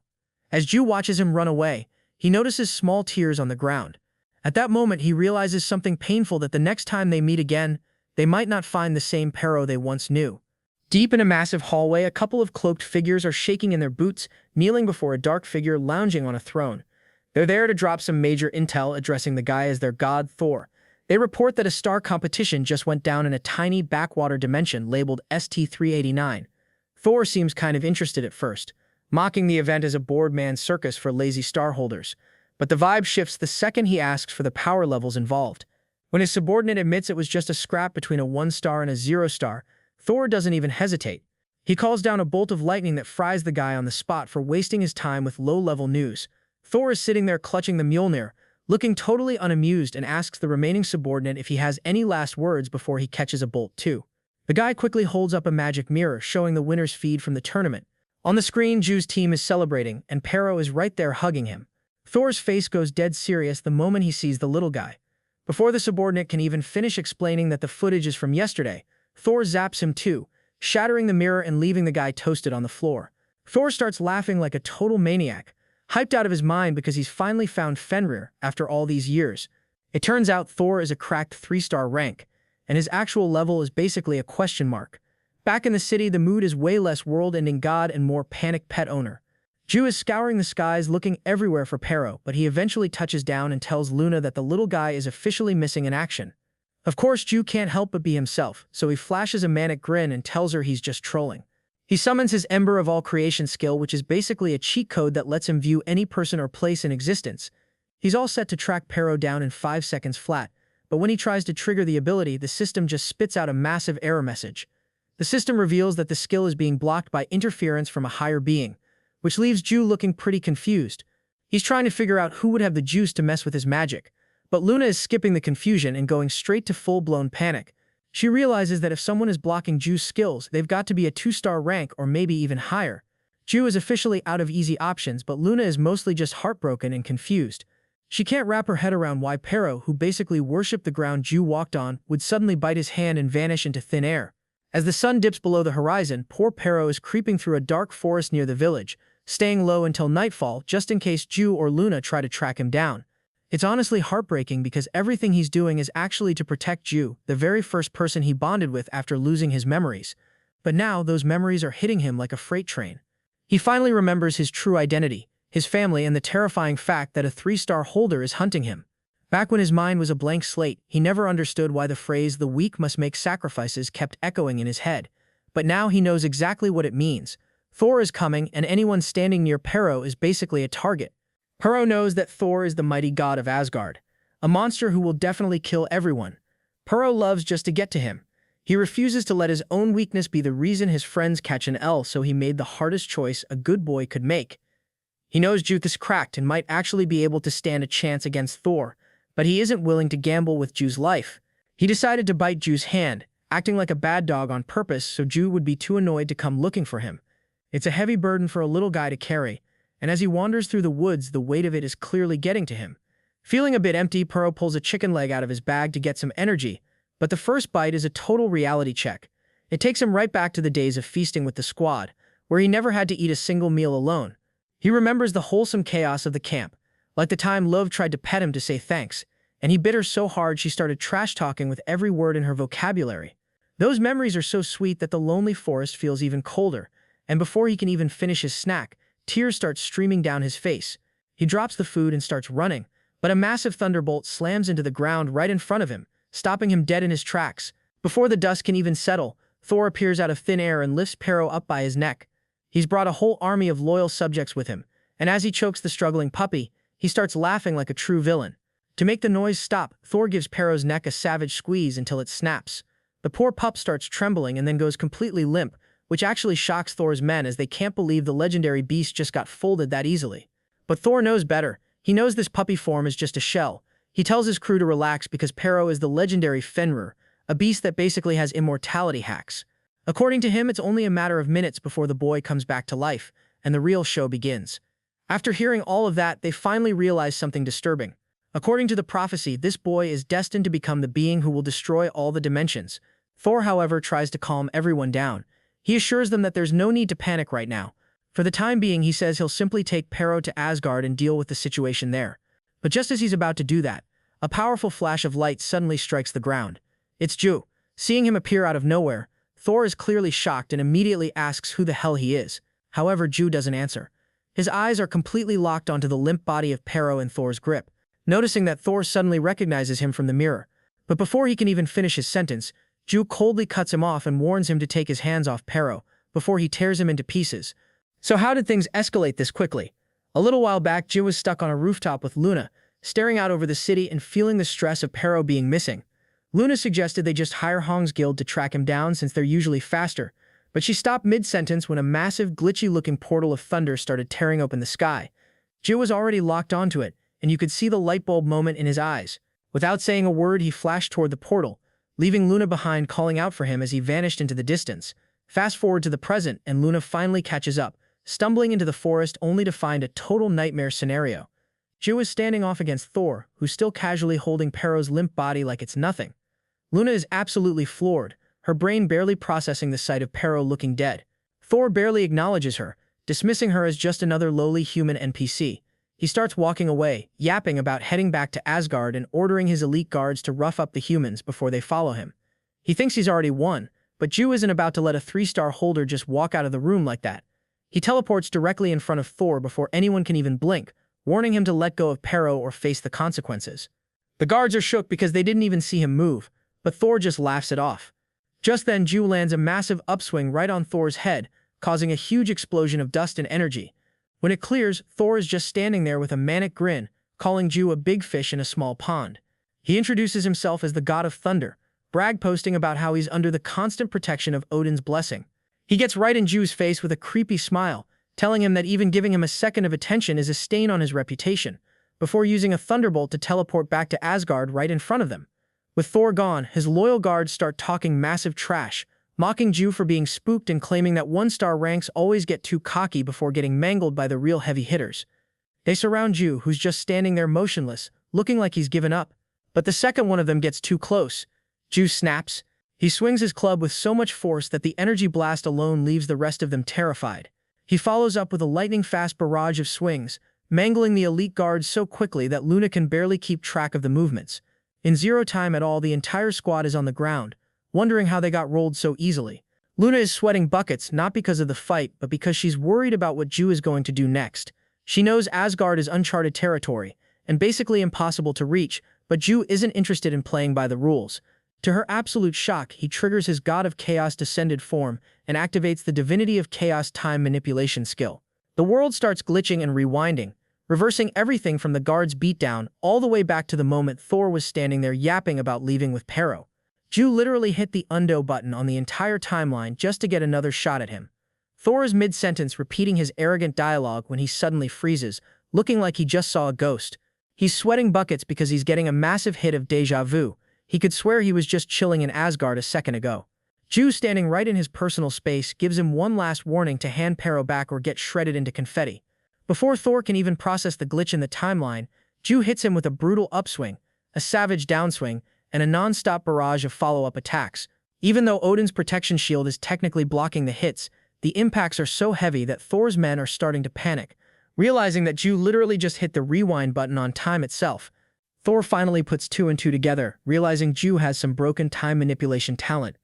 As Ju watches him run away, he notices small tears on the ground. At that moment, he realizes something painful, that the next time they meet again, they might not find the same Pero they once knew. Deep in a massive hallway, a couple of cloaked figures are shaking in their boots, kneeling before a dark figure lounging on a throne. They're there to drop some major intel, addressing the guy as their god, Thor. They report that a star competition just went down in a tiny backwater dimension labeled ST-389. Thor seems kind of interested at first, mocking the event as a bored man's circus for lazy star holders. But the vibe shifts the second he asks for the power levels involved. When his subordinate admits it was just a scrap between a 1-star and a 0-star, Thor doesn't even hesitate. He calls down a bolt of lightning that fries the guy on the spot for wasting his time with low-level news. Thor is sitting there clutching the Mjolnir, looking totally unamused, and asks the remaining subordinate if he has any last words before he catches a bolt too. The guy quickly holds up a magic mirror showing the winner's feed from the tournament. On the screen, Ju's team is celebrating, and Pero is right there hugging him. Thor's face goes dead serious the moment he sees the little guy. Before the subordinate can even finish explaining that the footage is from yesterday, Thor zaps him too, shattering the mirror and leaving the guy toasted on the floor. Thor starts laughing like a total maniac, hyped out of his mind because he's finally found Fenrir after all these years. It turns out Thor is a cracked 3-star rank, and his actual level is basically a question mark. Back in the city, the mood is way less world-ending god and more panicked pet owner. Ju is scouring the skies looking everywhere for Pero, but he eventually touches down and tells Luna that the little guy is officially missing in action. Of course, Ju can't help but be himself, so he flashes a manic grin and tells her he's just trolling. He summons his Ember of All Creation skill, which is basically a cheat code that lets him view any person or place in existence. He's all set to track Pero down in 5 seconds flat, but when he tries to trigger the ability, the system just spits out a massive error message. The system reveals that the skill is being blocked by interference from a higher being, which leaves Ju looking pretty confused. He's trying to figure out who would have the juice to mess with his magic, but Luna is skipping the confusion and going straight to full-blown panic. She realizes that if someone is blocking Ju's skills, they've got to be a 2-star rank or maybe even higher. Ju is officially out of easy options, but Luna is mostly just heartbroken and confused. She can't wrap her head around why Pero, who basically worshipped the ground Ju walked on, would suddenly bite his hand and vanish into thin air. As the sun dips below the horizon, poor Pero is creeping through a dark forest near the village, staying low until nightfall just in case Ju or Luna try to track him down. It's honestly heartbreaking because everything he's doing is actually to protect Ju, the very first person he bonded with after losing his memories. But now those memories are hitting him like a freight train. He finally remembers his true identity, his family, and the terrifying fact that a 3-star holder is hunting him. Back when his mind was a blank slate, he never understood why the phrase "the weak must make sacrifices" kept echoing in his head. But now he knows exactly what it means. Thor is coming, and anyone standing near Pero is basically a target. Pero knows that Thor is the mighty god of Asgard, a monster who will definitely kill everyone. Pero loves just to get to him. He refuses to let his own weakness be the reason his friends catch an L, so he made the hardest choice a good boy could make. He knows Juth is cracked and might actually be able to stand a chance against Thor, but he isn't willing to gamble with Ju's life. He decided to bite Ju's hand, acting like a bad dog on purpose so Ju would be too annoyed to come looking for him. It's a heavy burden for a little guy to carry, and as he wanders through the woods, the weight of it is clearly getting to him. Feeling a bit empty, Pero pulls a chicken leg out of his bag to get some energy, but the first bite is a total reality check. It takes him right back to the days of feasting with the squad, where he never had to eat a single meal alone. He remembers the wholesome chaos of the camp, like the time Love tried to pet him to say thanks, and he bit her so hard she started trash-talking with every word in her vocabulary. Those memories are so sweet that the lonely forest feels even colder, and before he can even finish his snack, tears start streaming down his face. He drops the food and starts running, but a massive thunderbolt slams into the ground right in front of him, stopping him dead in his tracks. Before the dust can even settle, Thor appears out of thin air and lifts Pero up by his neck. He's brought a whole army of loyal subjects with him, and as he chokes the struggling puppy, he starts laughing like a true villain. To make the noise stop, Thor gives Pero's neck a savage squeeze until it snaps. The poor pup starts trembling and then goes completely limp, which actually shocks Thor's men as they can't believe the legendary beast just got folded that easily. But Thor knows better. He knows this puppy form is just a shell. He tells his crew to relax because Pero is the legendary Fenrir, a beast that basically has immortality hacks. According to him, it's only a matter of minutes before the boy comes back to life, and the real show begins. After hearing all of that, they finally realize something disturbing. According to the prophecy, this boy is destined to become the being who will destroy all the dimensions. Thor, however, tries to calm everyone down. He assures them that there's no need to panic right now. For the time being, he says he'll simply take Pero to Asgard and deal with the situation there. But just as he's about to do that, a powerful flash of light suddenly strikes the ground. It's Ju. Seeing him appear out of nowhere, Thor is clearly shocked and immediately asks who the hell he is. However, Ju doesn't answer. His eyes are completely locked onto the limp body of Pero in Thor's grip, noticing that Thor suddenly recognizes him from the mirror. But before he can even finish his sentence, Ju coldly cuts him off and warns him to take his hands off Pero before he tears him into pieces. So how did things escalate this quickly? A little while back, Ju was stuck on a rooftop with Luna, staring out over the city and feeling the stress of Pero being missing. Luna suggested they just hire Hong's guild to track him down since they're usually faster, but she stopped mid-sentence when a massive, glitchy-looking portal of thunder started tearing open the sky. Ju was already locked onto it, and you could see the light bulb moment in his eyes. Without saying a word, he flashed toward the portal, leaving Luna behind, calling out for him as he vanished into the distance. Fast forward to the present, and Luna finally catches up, stumbling into the forest only to find a total nightmare scenario. Ju is standing off against Thor, who's still casually holding Pero's limp body like it's nothing. Luna is absolutely floored, her brain barely processing the sight of Pero looking dead. Thor barely acknowledges her, dismissing her as just another lowly human NPC. He starts walking away, yapping about heading back to Asgard and ordering his elite guards to rough up the humans before they follow him. He thinks he's already won, but Ju isn't about to let a 3-star holder just walk out of the room like that. He teleports directly in front of Thor before anyone can even blink, warning him to let go of Pero or face the consequences. The guards are shook because they didn't even see him move, but Thor just laughs it off. Just then, Ju lands a massive upswing right on Thor's head, causing a huge explosion of dust and energy. When it clears, Thor is just standing there with a manic grin, calling Ju a big fish in a small pond. He introduces himself as the god of thunder, brag-posting about how he's under the constant protection of Odin's blessing. He gets right in Ju's face with a creepy smile, telling him that even giving him a second of attention is a stain on his reputation, before using a thunderbolt to teleport back to Asgard right in front of them. With Thor gone, his loyal guards start talking massive trash, mocking Ju for being spooked and claiming that one-star ranks always get too cocky before getting mangled by the real heavy hitters. They surround Ju, who's just standing there motionless, looking like he's given up. But the second one of them gets too close. Ju snaps. He swings his club with so much force that the energy blast alone leaves the rest of them terrified. He follows up with a lightning-fast barrage of swings, mangling the elite guards so quickly that Luna can barely keep track of the movements. In zero time at all, the entire squad is on the ground, wondering how they got rolled so easily. Luna is sweating buckets not because of the fight, but because she's worried about what Ju is going to do next. She knows Asgard is uncharted territory, and basically impossible to reach, but Ju isn't interested in playing by the rules. To her absolute shock, he triggers his God of Chaos descended form and activates the Divinity of Chaos time manipulation skill. The world starts glitching and rewinding, reversing everything from the guard's beatdown all the way back to the moment Thor was standing there yapping about leaving with Pero. Ju literally hit the undo button on the entire timeline just to get another shot at him. Thor is mid-sentence repeating his arrogant dialogue when he suddenly freezes, looking like he just saw a ghost. He's sweating buckets because he's getting a massive hit of déjà vu. He could swear he was just chilling in Asgard a second ago. Ju, standing right in his personal space, gives him one last warning to hand Pero back or get shredded into confetti. Before Thor can even process the glitch in the timeline, Ju hits him with a brutal upswing, a savage downswing, and a non-stop barrage of follow-up attacks. Even though Odin's protection shield is technically blocking the hits, the impacts are so heavy that Thor's men are starting to panic. Realizing that Ju literally just hit the rewind button on time itself, Thor finally puts two and two together, realizing Ju has some broken time manipulation talent.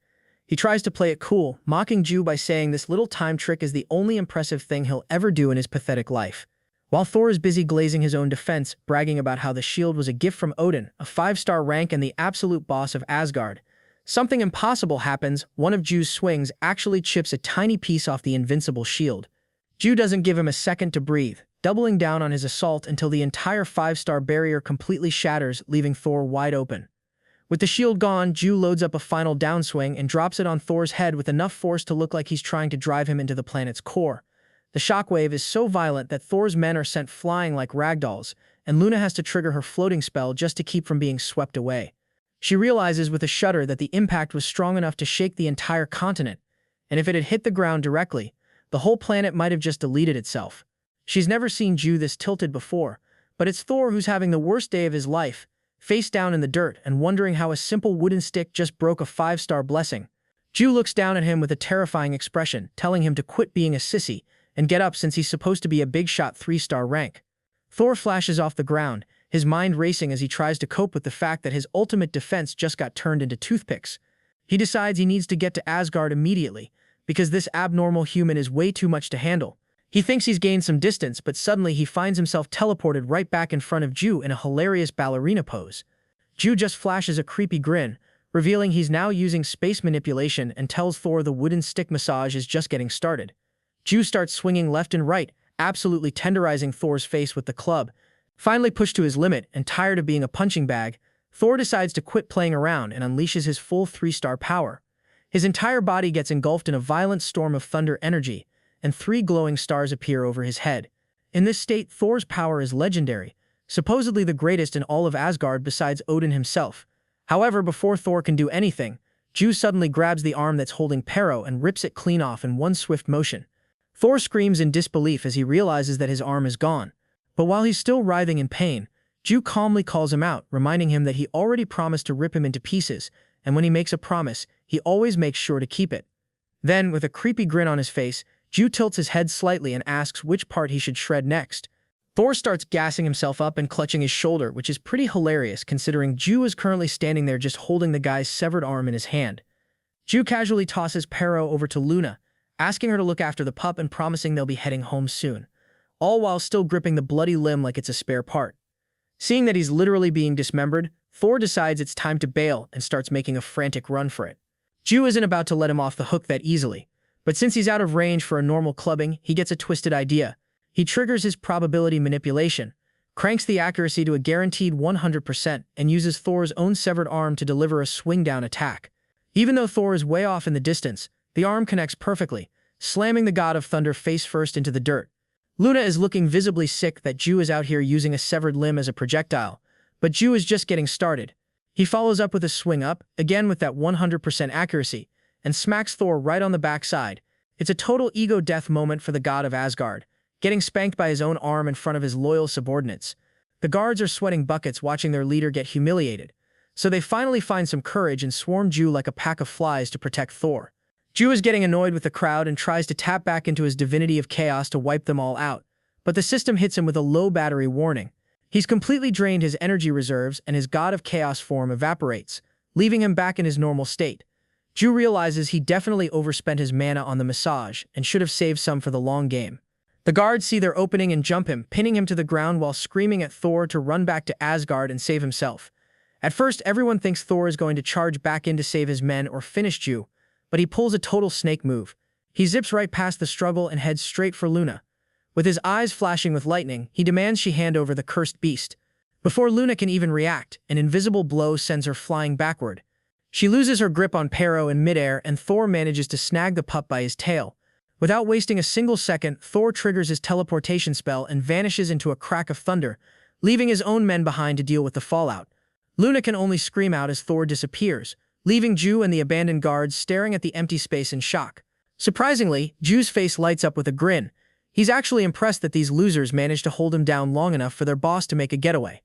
He tries to play it cool, mocking Ju by saying this little time trick is the only impressive thing he'll ever do in his pathetic life. While Thor is busy glazing his own defense, bragging about how the shield was a gift from Odin, a 5-star rank and the absolute boss of Asgard, something impossible happens. One of Ju's swings actually chips a tiny piece off the invincible shield. Ju doesn't give him a second to breathe, doubling down on his assault until the entire 5-star barrier completely shatters, leaving Thor wide open. With the shield gone, Ju loads up a final downswing and drops it on Thor's head with enough force to look like he's trying to drive him into the planet's core. The shockwave is so violent that Thor's men are sent flying like ragdolls, and Luna has to trigger her floating spell just to keep from being swept away. She realizes with a shudder that the impact was strong enough to shake the entire continent, and if it had hit the ground directly, the whole planet might have just deleted itself. She's never seen Ju this tilted before, but it's Thor who's having the worst day of his life, face down in the dirt and wondering how a simple wooden stick just broke a 5-star blessing. Ju looks down at him with a terrifying expression, telling him to quit being a sissy and get up since he's supposed to be a big-shot 3-star rank. Thor flashes off the ground, his mind racing as he tries to cope with the fact that his ultimate defense just got turned into toothpicks. He decides he needs to get to Asgard immediately, because this abnormal human is way too much to handle. He thinks he's gained some distance, but suddenly he finds himself teleported right back in front of Ju in a hilarious ballerina pose. Ju just flashes a creepy grin, revealing he's now using space manipulation, and tells Thor the wooden stick massage is just getting started. Ju starts swinging left and right, absolutely tenderizing Thor's face with the club. Finally pushed to his limit and tired of being a punching bag, Thor decides to quit playing around and unleashes his full 3-star power. His entire body gets engulfed in a violent storm of thunder energy, and 3 glowing stars appear over his head. In this state, Thor's power is legendary, supposedly the greatest in all of Asgard besides Odin himself. However, before Thor can do anything, Ju suddenly grabs the arm that's holding Pero and rips it clean off in one swift motion. Thor screams in disbelief as he realizes that his arm is gone. But while he's still writhing in pain, Ju calmly calls him out, reminding him that he already promised to rip him into pieces, and when he makes a promise, he always makes sure to keep it. Then, with a creepy grin on his face, Ju tilts his head slightly and asks which part he should shred next. Thor starts gassing himself up and clutching his shoulder, which is pretty hilarious considering Ju is currently standing there just holding the guy's severed arm in his hand. Ju casually tosses Pero over to Luna, asking her to look after the pup and promising they'll be heading home soon, all while still gripping the bloody limb like it's a spare part. Seeing that he's literally being dismembered, Thor decides it's time to bail and starts making a frantic run for it. Ju isn't about to let him off the hook that easily, but since he's out of range for a normal clubbing, he gets a twisted idea. He triggers his probability manipulation, cranks the accuracy to a guaranteed 100%, and uses Thor's own severed arm to deliver a swing-down attack. Even though Thor is way off in the distance, the arm connects perfectly, slamming the god of thunder face-first into the dirt. Luna is looking visibly sick that Ju is out here using a severed limb as a projectile, but Ju is just getting started. He follows up with a swing up, again with that 100% accuracy, and smacks Thor right on the backside. It's a total ego death moment for the god of Asgard, getting spanked by his own arm in front of his loyal subordinates. The guards are sweating buckets watching their leader get humiliated, so they finally find some courage and swarm Ju like a pack of flies to protect Thor. Ju is getting annoyed with the crowd and tries to tap back into his divinity of chaos to wipe them all out, but the system hits him with a low battery warning. He's completely drained his energy reserves and his god of chaos form evaporates, leaving him back in his normal state. Ju realizes he definitely overspent his mana on the massage and should have saved some for the long game. The guards see their opening and jump him, pinning him to the ground while screaming at Thor to run back to Asgard and save himself. At first, everyone thinks Thor is going to charge back in to save his men or finish Ju, but he pulls a total snake move. He zips right past the struggle and heads straight for Luna. With his eyes flashing with lightning, he demands she hand over the cursed beast. Before Luna can even react, an invisible blow sends her flying backward. She loses her grip on Pero in midair, and Thor manages to snag the pup by his tail. Without wasting a single second, Thor triggers his teleportation spell and vanishes into a crack of thunder, leaving his own men behind to deal with the fallout. Luna can only scream out as Thor disappears, leaving Ju and the abandoned guards staring at the empty space in shock. Surprisingly, Ju's face lights up with a grin. He's actually impressed that these losers managed to hold him down long enough for their boss to make a getaway.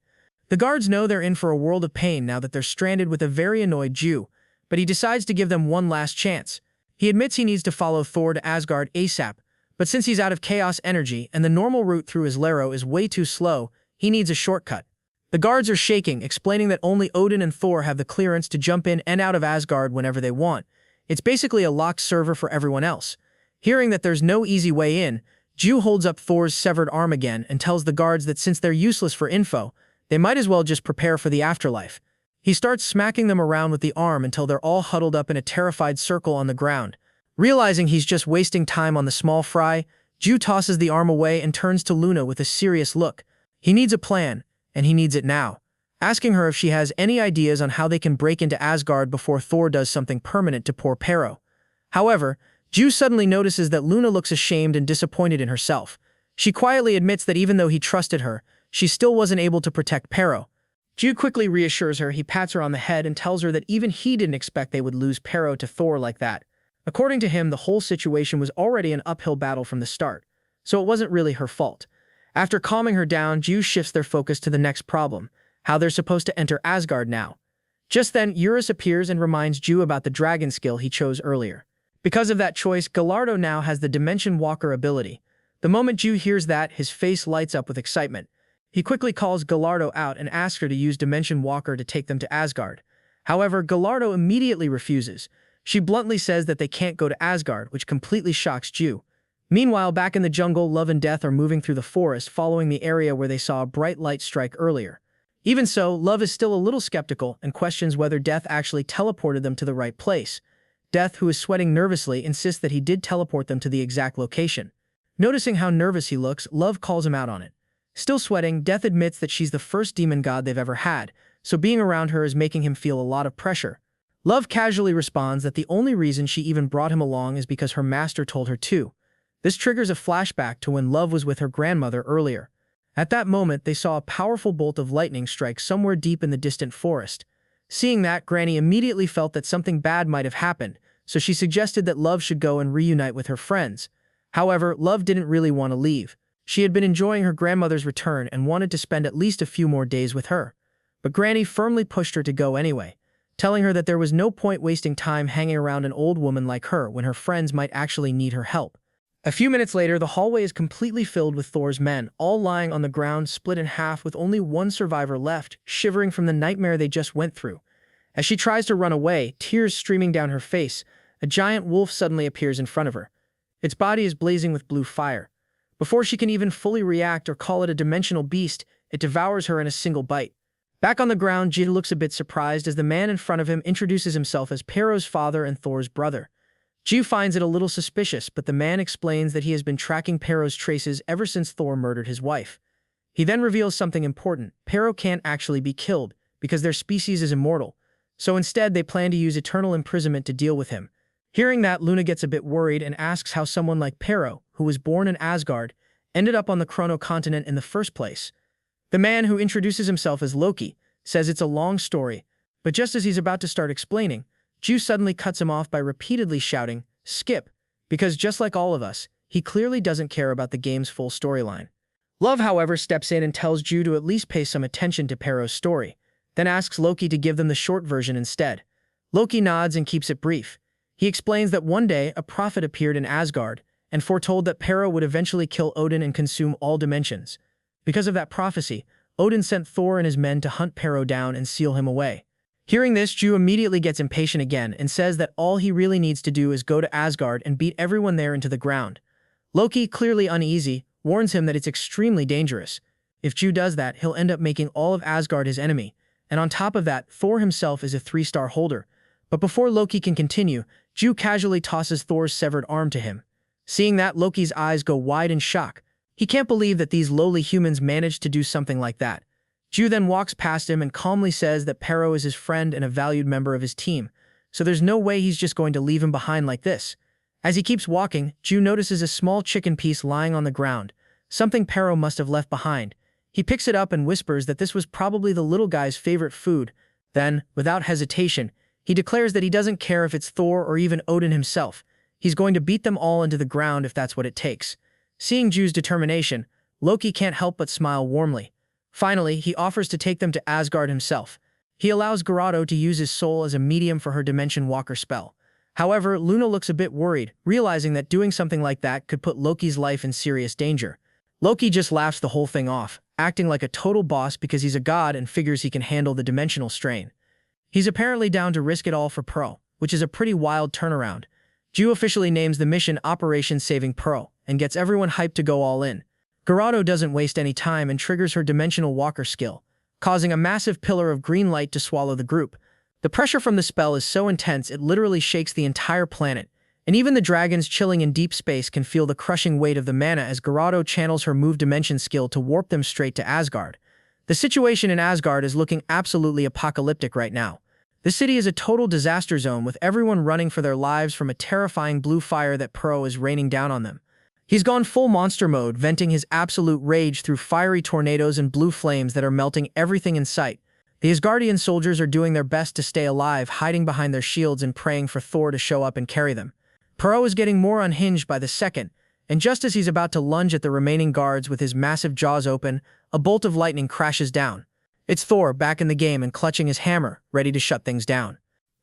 The guards know they're in for a world of pain now that they're stranded with a very annoyed Ju, but he decides to give them one last chance. He admits he needs to follow Thor to Asgard ASAP, but since he's out of chaos energy and the normal route through his Laro is way too slow, he needs a shortcut. The guards are shaking, explaining that only Odin and Thor have the clearance to jump in and out of Asgard whenever they want. It's basically a locked server for everyone else. Hearing that there's no easy way in, Ju holds up Thor's severed arm again and tells the guards that since they're useless for info, they might as well just prepare for the afterlife. He starts smacking them around with the arm until they're all huddled up in a terrified circle on the ground. Realizing he's just wasting time on the small fry, Ju tosses the arm away and turns to Luna with a serious look. He needs a plan, and he needs it now, asking her if she has any ideas on how they can break into Asgard before Thor does something permanent to poor Pero. However, Ju suddenly notices that Luna looks ashamed and disappointed in herself. She quietly admits that even though he trusted her, she still wasn't able to protect Pero. Ju quickly reassures her, he pats her on the head and tells her that even he didn't expect they would lose Pero to Thor like that. According to him, the whole situation was already an uphill battle from the start, so it wasn't really her fault. After calming her down, Ju shifts their focus to the next problem, how they're supposed to enter Asgard now. Just then, Eurus appears and reminds Ju about the dragon skill he chose earlier. Because of that choice, Gallardo now has the Dimension Walker ability. The moment Ju hears that, his face lights up with excitement. He quickly calls Gallardo out and asks her to use Dimension Walker to take them to Asgard. However, Gallardo immediately refuses. She bluntly says that they can't go to Asgard, which completely shocks Ju. Meanwhile, back in the jungle, Love and Death are moving through the forest following the area where they saw a bright light strike earlier. Even so, Love is still a little skeptical and questions whether Death actually teleported them to the right place. Death, who is sweating nervously, insists that he did teleport them to the exact location. Noticing how nervous he looks, Love calls him out on it. Still sweating, Death admits that she's the first demon god they've ever had, so being around her is making him feel a lot of pressure. Love casually responds that the only reason she even brought him along is because her master told her to. This triggers a flashback to when Love was with her grandmother earlier. At that moment, they saw a powerful bolt of lightning strike somewhere deep in the distant forest. Seeing that, Granny immediately felt that something bad might have happened, so she suggested that Love should go and reunite with her friends. However, Love didn't really want to leave. She had been enjoying her grandmother's return and wanted to spend at least a few more days with her. But Granny firmly pushed her to go anyway, telling her that there was no point wasting time hanging around an old woman like her when her friends might actually need her help. A few minutes later, the hallway is completely filled with Thor's men, all lying on the ground split in half with only one survivor left, shivering from the nightmare they just went through. As she tries to run away, tears streaming down her face, a giant wolf suddenly appears in front of her. Its body is blazing with blue fire. Before she can even fully react or call it a dimensional beast, it devours her in a single bite. Back on the ground, Jin looks a bit surprised as the man in front of him introduces himself as Pero's father and Thor's brother. Ju finds it a little suspicious, but the man explains that he has been tracking Pero's traces ever since Thor murdered his wife. He then reveals something important. Pero can't actually be killed, because their species is immortal, so instead they plan to use eternal imprisonment to deal with him. Hearing that, Luna gets a bit worried and asks how someone like Pero, who was born in Asgard, ended up on the Chrono continent in the first place. The man, who introduces himself as Loki, says it's a long story, but just as he's about to start explaining, Ju suddenly cuts him off by repeatedly shouting, "Skip," because just like all of us, he clearly doesn't care about the game's full storyline. Love, however, steps in and tells Ju to at least pay some attention to Pero's story, then asks Loki to give them the short version instead. Loki nods and keeps it brief. He explains that one day a prophet appeared in Asgard and foretold that Pero would eventually kill Odin and consume all dimensions. Because of that prophecy, Odin sent Thor and his men to hunt Pero down and seal him away. Hearing this, Ju immediately gets impatient again and says that all he really needs to do is go to Asgard and beat everyone there into the ground. Loki, clearly uneasy, warns him that it's extremely dangerous. If Ju does that, he'll end up making all of Asgard his enemy, and on top of that, Thor himself is a 3-star holder. But before Loki can continue, Ju casually tosses Thor's severed arm to him. Seeing that, Loki's eyes go wide in shock. He can't believe that these lowly humans managed to do something like that. Ju then walks past him and calmly says that Pero is his friend and a valued member of his team, so there's no way he's just going to leave him behind like this. As he keeps walking, Ju notices a small chicken piece lying on the ground, something Pero must have left behind. He picks it up and whispers that this was probably the little guy's favorite food. Then, without hesitation, he declares that he doesn't care if it's Thor or even Odin himself. He's going to beat them all into the ground if that's what it takes. Seeing Ju's determination, Loki can't help but smile warmly. Finally, he offers to take them to Asgard himself. He allows Gerardo to use his soul as a medium for her Dimension Walker spell. However, Luna looks a bit worried, realizing that doing something like that could put Loki's life in serious danger. Loki just laughs the whole thing off, acting like a total boss because he's a god and figures he can handle the dimensional strain. He's apparently down to risk it all for Pearl, which is a pretty wild turnaround. Ju officially names the mission Operation Saving Pearl and gets everyone hyped to go all in. Gerardo doesn't waste any time and triggers her Dimensional Walker skill, causing a massive pillar of green light to swallow the group. The pressure from the spell is so intense it literally shakes the entire planet, and even the dragons chilling in deep space can feel the crushing weight of the mana as Gerardo channels her Move Dimension skill to warp them straight to Asgard. The situation in Asgard is looking absolutely apocalyptic right now. The city is a total disaster zone with everyone running for their lives from a terrifying blue fire that Pro is raining down on them. He's gone full monster mode, venting his absolute rage through fiery tornadoes and blue flames that are melting everything in sight. The Asgardian soldiers are doing their best to stay alive, hiding behind their shields and praying for Thor to show up and carry them. Perot is getting more unhinged by the second, and just as he's about to lunge at the remaining guards with his massive jaws open, a bolt of lightning crashes down. It's Thor back in the game and clutching his hammer, ready to shut things down.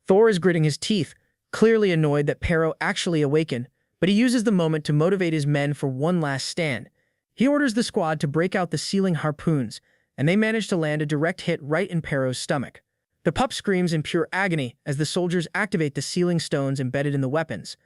Thor is gritting his teeth, clearly annoyed that Perot actually awakened, but he uses the moment to motivate his men for one last stand. He orders the squad to break out the ceiling harpoons, and they manage to land a direct hit right in Perot's stomach. The pup screams in pure agony as the soldiers activate the sealing stones embedded in the weapons.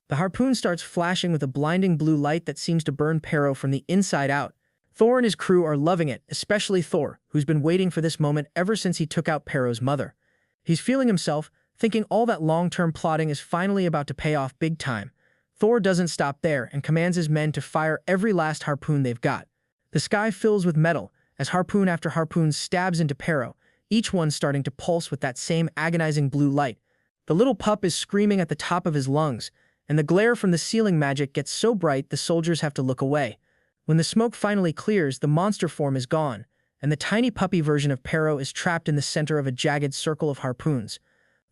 The harpoon starts flashing with a blinding blue light that seems to burn Perot from the inside out. Thor and his crew are loving it, especially Thor, who's been waiting for this moment ever since he took out Perot's mother. He's feeling himself, thinking all that long-term plotting is finally about to pay off big time. Thor doesn't stop there and commands his men to fire every last harpoon they've got. The sky fills with metal as harpoon after harpoon stabs into Perot, each one starting to pulse with that same agonizing blue light. The little pup is screaming at the top of his lungs, and the glare from the ceiling magic gets so bright the soldiers have to look away. When the smoke finally clears, the monster form is gone, and the tiny puppy version of Perot is trapped in the center of a jagged circle of harpoons.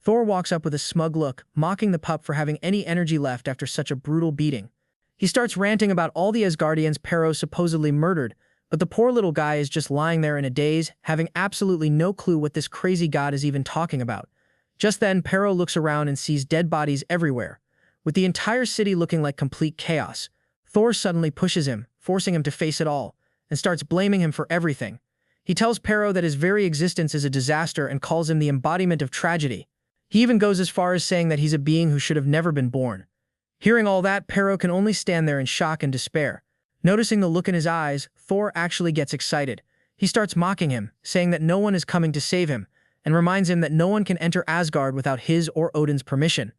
Thor walks up with a smug look, mocking the pup for having any energy left after such a brutal beating. He starts ranting about all the Asgardians Perot supposedly murdered, but the poor little guy is just lying there in a daze, having absolutely no clue what this crazy god is even talking about. Just then, Perot looks around and sees dead bodies everywhere. With the entire city looking like complete chaos, Thor suddenly pushes him, forcing him to face it all, and starts blaming him for everything. He tells Perot that his very existence is a disaster and calls him the embodiment of tragedy. He even goes as far as saying that he's a being who should have never been born. Hearing all that, Perot can only stand there in shock and despair. Noticing the look in his eyes, Thor actually gets excited. He starts mocking him, saying that no one is coming to save him, and reminds him that no one can enter Asgard without his or Odin's permission.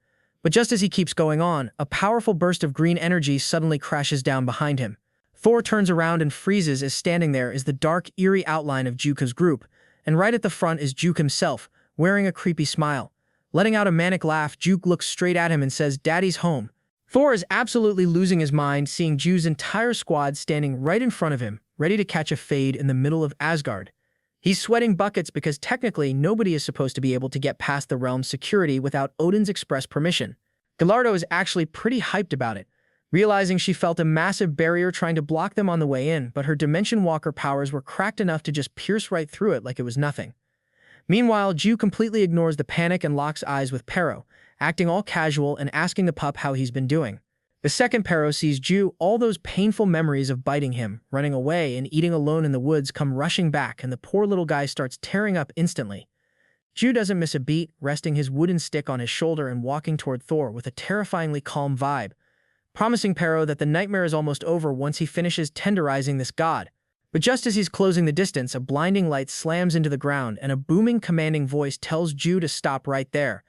But just as he keeps going on, a powerful burst of green energy suddenly crashes down behind him. Thor turns around and freezes as standing there is the dark, eerie outline of Juka's group, and right at the front is Juke himself, wearing a creepy smile. Letting out a manic laugh, Juke looks straight at him and says, "Daddy's home." Thor is absolutely losing his mind seeing Juke's entire squad standing right in front of him, ready to catch a fade in the middle of Asgard. He's sweating buckets because technically nobody is supposed to be able to get past the realm's security without Odin's express permission. Gallardo is actually pretty hyped about it, realizing she felt a massive barrier trying to block them on the way in, but her Dimension Walker powers were cracked enough to just pierce right through it like it was nothing. Meanwhile, Ju completely ignores the panic and locks eyes with Pero, acting all casual and asking the pup how he's been doing. The second Pero sees Ju, all those painful memories of biting him, running away, and eating alone in the woods come rushing back, and the poor little guy starts tearing up instantly. Ju doesn't miss a beat, resting his wooden stick on his shoulder and walking toward Thor with a terrifyingly calm vibe, promising Pero that the nightmare is almost over once he finishes tenderizing this god. But just as he's closing the distance, a blinding light slams into the ground and a booming, commanding voice tells Ju to stop right there.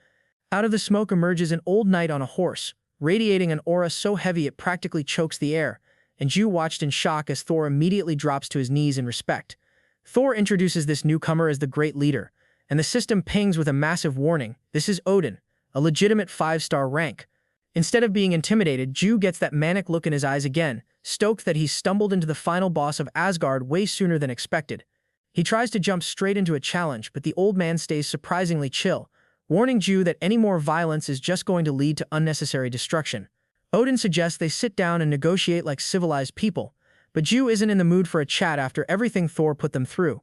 Out of the smoke emerges an old knight on a horse, radiating an aura so heavy it practically chokes the air, and Ju watched in shock as Thor immediately drops to his knees in respect. Thor introduces this newcomer as the Great Leader, and the system pings with a massive warning: this is Odin, a legitimate 5-star rank. Instead of being intimidated, Ju gets that manic look in his eyes again, stoked that he's stumbled into the final boss of Asgard way sooner than expected. He tries to jump straight into a challenge, but the old man stays surprisingly chill, warning Ju that any more violence is just going to lead to unnecessary destruction. Odin suggests they sit down and negotiate like civilized people, but Ju isn't in the mood for a chat after everything Thor put them through.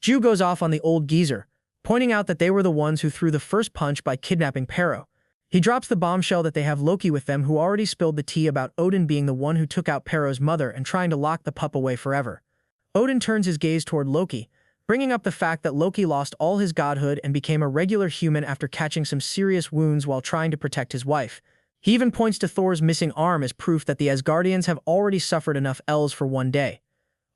Ju goes off on the old geezer, pointing out that they were the ones who threw the first punch by kidnapping Pero. He drops the bombshell that they have Loki with them, who already spilled the tea about Odin being the one who took out Pero's mother and trying to lock the pup away forever. Odin turns his gaze toward Loki, bringing up the fact that Loki lost all his godhood and became a regular human after catching some serious wounds while trying to protect his wife. He even points to Thor's missing arm as proof that the Asgardians have already suffered enough L's for one day.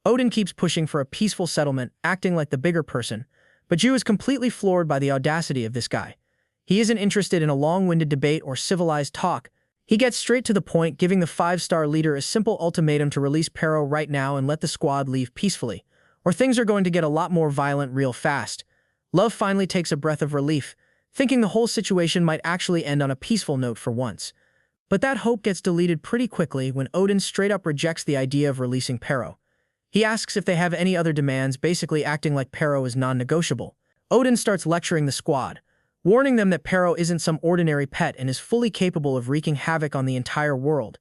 Odin keeps pushing for a peaceful settlement, acting like the bigger person, but Ju is completely floored by the audacity of this guy. He isn't interested in a long-winded debate or civilized talk. He gets straight to the point, giving the 5-star leader a simple ultimatum to release Pero right now and let the squad leave peacefully, or things are going to get a lot more violent real fast. Love finally takes a breath of relief, thinking the whole situation might actually end on a peaceful note for once. But that hope gets deleted pretty quickly when Odin straight up rejects the idea of releasing Pero. He asks if they have any other demands, basically acting like Pero is non-negotiable. Odin starts lecturing the squad, warning them that Pero isn't some ordinary pet and is fully capable of wreaking havoc on the entire world.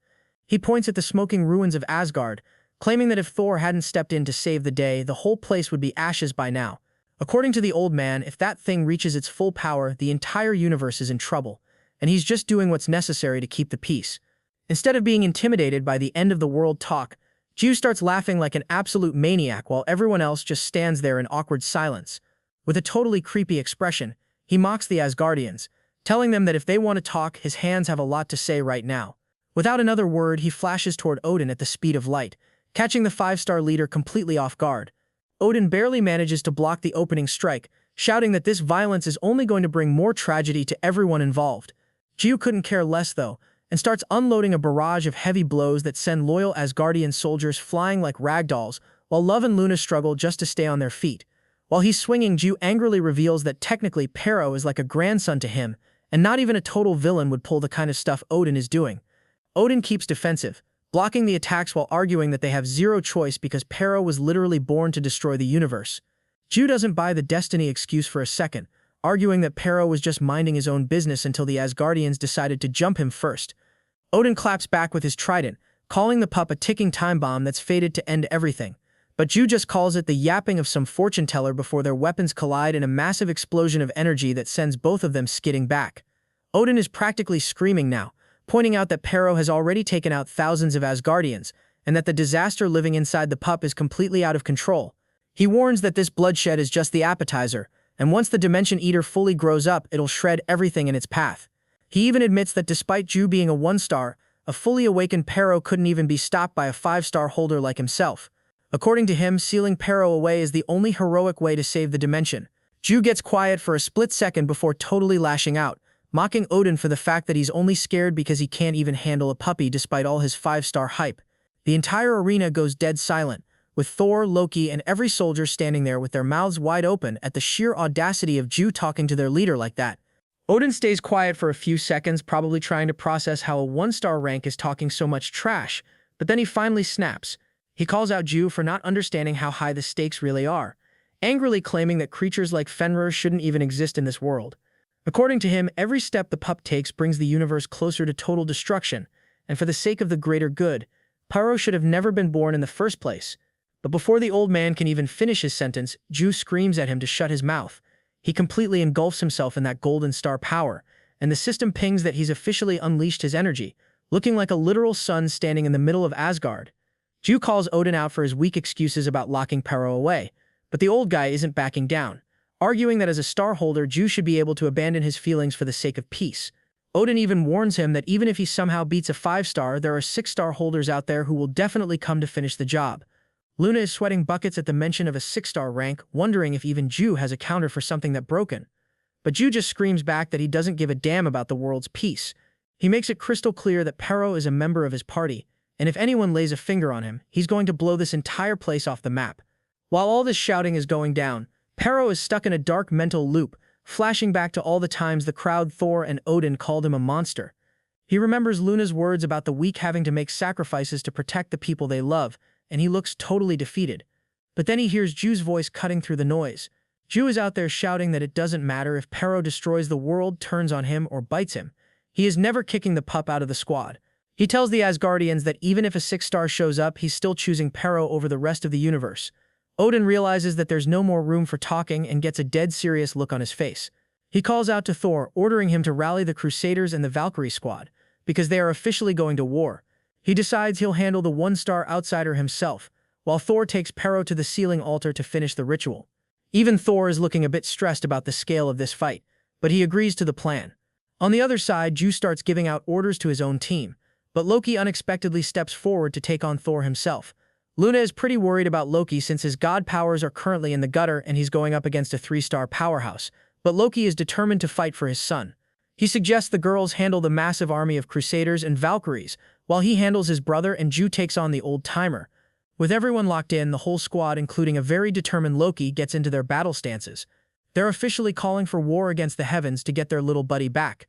He points at the smoking ruins of Asgard, claiming that if Thor hadn't stepped in to save the day, the whole place would be ashes by now. According to the old man, if that thing reaches its full power, the entire universe is in trouble, and he's just doing what's necessary to keep the peace. Instead of being intimidated by the end-of-the-world talk, Ju starts laughing like an absolute maniac while everyone else just stands there in awkward silence. With a totally creepy expression, he mocks the Asgardians, telling them that if they want to talk, his hands have a lot to say right now. Without another word, he flashes toward Odin at the speed of light, catching the 5-star leader completely off guard. Odin barely manages to block the opening strike, shouting that this violence is only going to bring more tragedy to everyone involved. Ju couldn't care less though, and starts unloading a barrage of heavy blows that send loyal Asgardian soldiers flying like ragdolls, while Love and Luna struggle just to stay on their feet. While he's swinging, Ju angrily reveals that technically Pero is like a grandson to him, and not even a total villain would pull the kind of stuff Odin is doing. Odin keeps defensive, blocking the attacks while arguing that they have zero choice because Pero was literally born to destroy the universe. Ju doesn't buy the destiny excuse for a second, arguing that Pero was just minding his own business until the Asgardians decided to jump him first. Odin claps back with his trident, calling the pup a ticking time bomb that's fated to end everything. But Ju just calls it the yapping of some fortune teller before their weapons collide in a massive explosion of energy that sends both of them skidding back. Odin is practically screaming now, pointing out that Pero has already taken out thousands of Asgardians, and that the disaster living inside the pup is completely out of control. He warns that this bloodshed is just the appetizer, and once the Dimension Eater fully grows up, it'll shred everything in its path. He even admits that despite Ju being a 1-star, a fully awakened Pero couldn't even be stopped by a 5-star holder like himself. According to him, sealing Pero away is the only heroic way to save the dimension. Ju gets quiet for a split second before totally lashing out, mocking Odin for the fact that he's only scared because he can't even handle a puppy despite all his 5-star hype. The entire arena goes dead silent, with Thor, Loki, and every soldier standing there with their mouths wide open at the sheer audacity of Ju talking to their leader like that. Odin stays quiet for a few seconds, probably trying to process how a 1-star rank is talking so much trash, but then he finally snaps. He calls out Ju for not understanding how high the stakes really are, angrily claiming that creatures like Fenrir shouldn't even exist in this world. According to him, every step the pup takes brings the universe closer to total destruction, and for the sake of the greater good, Pyro should have never been born in the first place. But before the old man can even finish his sentence, Ju screams at him to shut his mouth. He completely engulfs himself in that golden star power, and the system pings that he's officially unleashed his energy, looking like a literal sun standing in the middle of Asgard. Ju calls Odin out for his weak excuses about locking Pyro away, but the old guy isn't backing down, arguing that as a star holder, Ju should be able to abandon his feelings for the sake of peace. Odin even warns him that even if he somehow beats a 5-star, there are 6-star holders out there who will definitely come to finish the job. Luna is sweating buckets at the mention of a 6-star rank, wondering if even Ju has a counter for something that broken. But Ju just screams back that he doesn't give a damn about the world's peace. He makes it crystal clear that Pero is a member of his party, and if anyone lays a finger on him, he's going to blow this entire place off the map. While all this shouting is going down, Pero is stuck in a dark mental loop, flashing back to all the times the crowd, Thor, and Odin called him a monster. He remembers Luna's words about the weak having to make sacrifices to protect the people they love, and he looks totally defeated. But then he hears Ju's voice cutting through the noise. Ju is out there shouting that it doesn't matter if Pero destroys the world, turns on him, or bites him. He is never kicking the pup out of the squad. He tells the Asgardians that even if a 6-star shows up, he's still choosing Pero over the rest of the universe. Odin realizes that there's no more room for talking and gets a dead serious look on his face. He calls out to Thor, ordering him to rally the Crusaders and the Valkyrie squad, because they are officially going to war. He decides he'll handle the 1-star outsider himself, while Thor takes Pero to the sealing altar to finish the ritual. Even Thor is looking a bit stressed about the scale of this fight, but he agrees to the plan. On the other side, Ju starts giving out orders to his own team, but Loki unexpectedly steps forward to take on Thor himself. Luna is pretty worried about Loki since his god powers are currently in the gutter and he's going up against a 3-star powerhouse, but Loki is determined to fight for his son. He suggests the girls handle the massive army of Crusaders and Valkyries, while he handles his brother and Ju takes on the old-timer. With everyone locked in, the whole squad, including a very determined Loki, gets into their battle stances. They're officially calling for war against the heavens to get their little buddy back.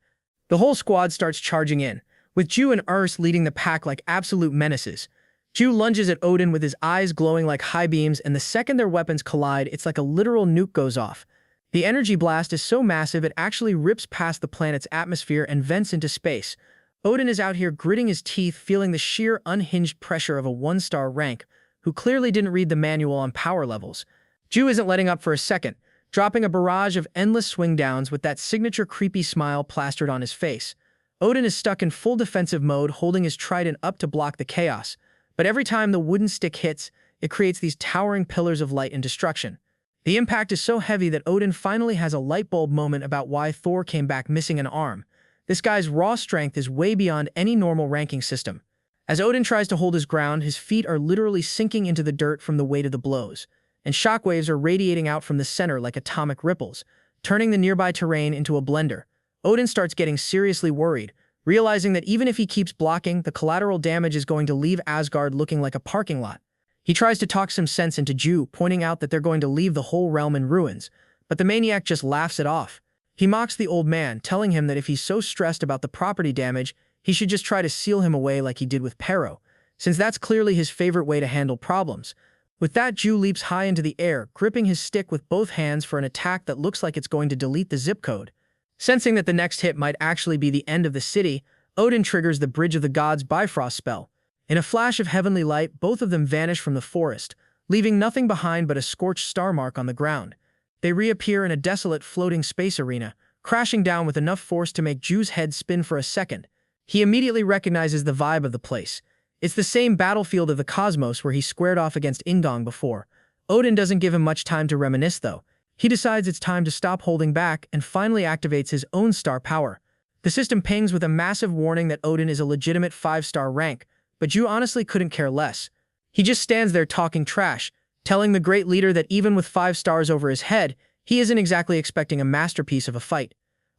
The whole squad starts charging in, with Ju and Urs leading the pack like absolute menaces. Ju lunges at Odin with his eyes glowing like high beams, and the second their weapons collide, it's like a literal nuke goes off. The energy blast is so massive it actually rips past the planet's atmosphere and vents into space. Odin is out here gritting his teeth, feeling the sheer unhinged pressure of a 1-star rank, who clearly didn't read the manual on power levels. Ju isn't letting up for a second, dropping a barrage of endless swing downs with that signature creepy smile plastered on his face. Odin is stuck in full defensive mode, holding his trident up to block the chaos. But every time the wooden stick hits, it creates these towering pillars of light and destruction. The impact is so heavy that Odin finally has a light bulb moment about why Thor came back missing an arm. This guy's raw strength is way beyond any normal ranking system. As Odin tries to hold his ground, his feet are literally sinking into the dirt from the weight of the blows, and shockwaves are radiating out from the center like atomic ripples, turning the nearby terrain into a blender. Odin starts getting seriously worried, realizing that even if he keeps blocking, the collateral damage is going to leave Asgard looking like a parking lot. He tries to talk some sense into Ju, pointing out that they're going to leave the whole realm in ruins, but the maniac just laughs it off. He mocks the old man, telling him that if he's so stressed about the property damage, he should just try to seal him away like he did with Pero, since that's clearly his favorite way to handle problems. With that, Ju leaps high into the air, gripping his stick with both hands for an attack that looks like it's going to delete the zip code. Sensing that the next hit might actually be the end of the city, Odin triggers the Bridge of the Gods Bifrost spell. In a flash of heavenly light, both of them vanish from the forest, leaving nothing behind but a scorched star mark on the ground. They reappear in a desolate floating space arena, crashing down with enough force to make Ju's head spin for a second. He immediately recognizes the vibe of the place. It's the same battlefield of the cosmos where he squared off against Ingong before. Odin doesn't give him much time to reminisce, though. He decides it's time to stop holding back and finally activates his own star power. The system pings with a massive warning that Odin is a legitimate 5-star rank, but Ju honestly couldn't care less. He just stands there talking trash, telling the great leader that even with 5 stars over his head, he isn't exactly expecting a masterpiece of a fight.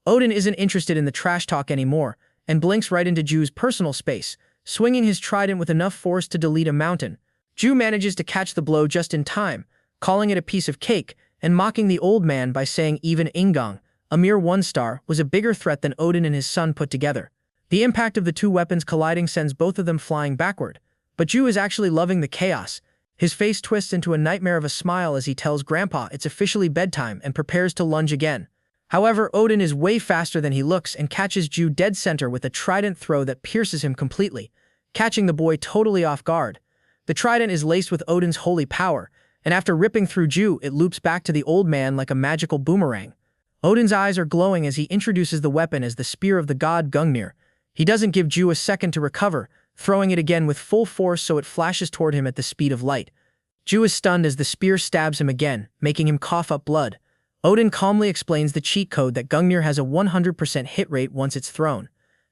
Odin isn't interested in the trash talk anymore, and blinks right into Ju's personal space, swinging his trident with enough force to delete a mountain. Ju manages to catch the blow just in time, calling it a piece of cake, and mocking the old man by saying even Ingong, a mere 1 star, was a bigger threat than Odin and his son put together. The impact of the 2 weapons colliding sends both of them flying backward, but Ju is actually loving the chaos. His face twists into a nightmare of a smile as he tells Grandpa it's officially bedtime and prepares to lunge again. However, Odin is way faster than he looks and catches Ju dead center with a trident throw that pierces him completely, catching the boy totally off guard. The trident is laced with Odin's holy power, and after ripping through Ju, it loops back to the old man like a magical boomerang. Odin's eyes are glowing as he introduces the weapon as the spear of the god Gungnir. He doesn't give Ju a second to recover, throwing it again with full force so it flashes toward him at the speed of light. Ju is stunned as the spear stabs him again, making him cough up blood. Odin calmly explains the cheat code that Gungnir has a 100% hit rate once it's thrown.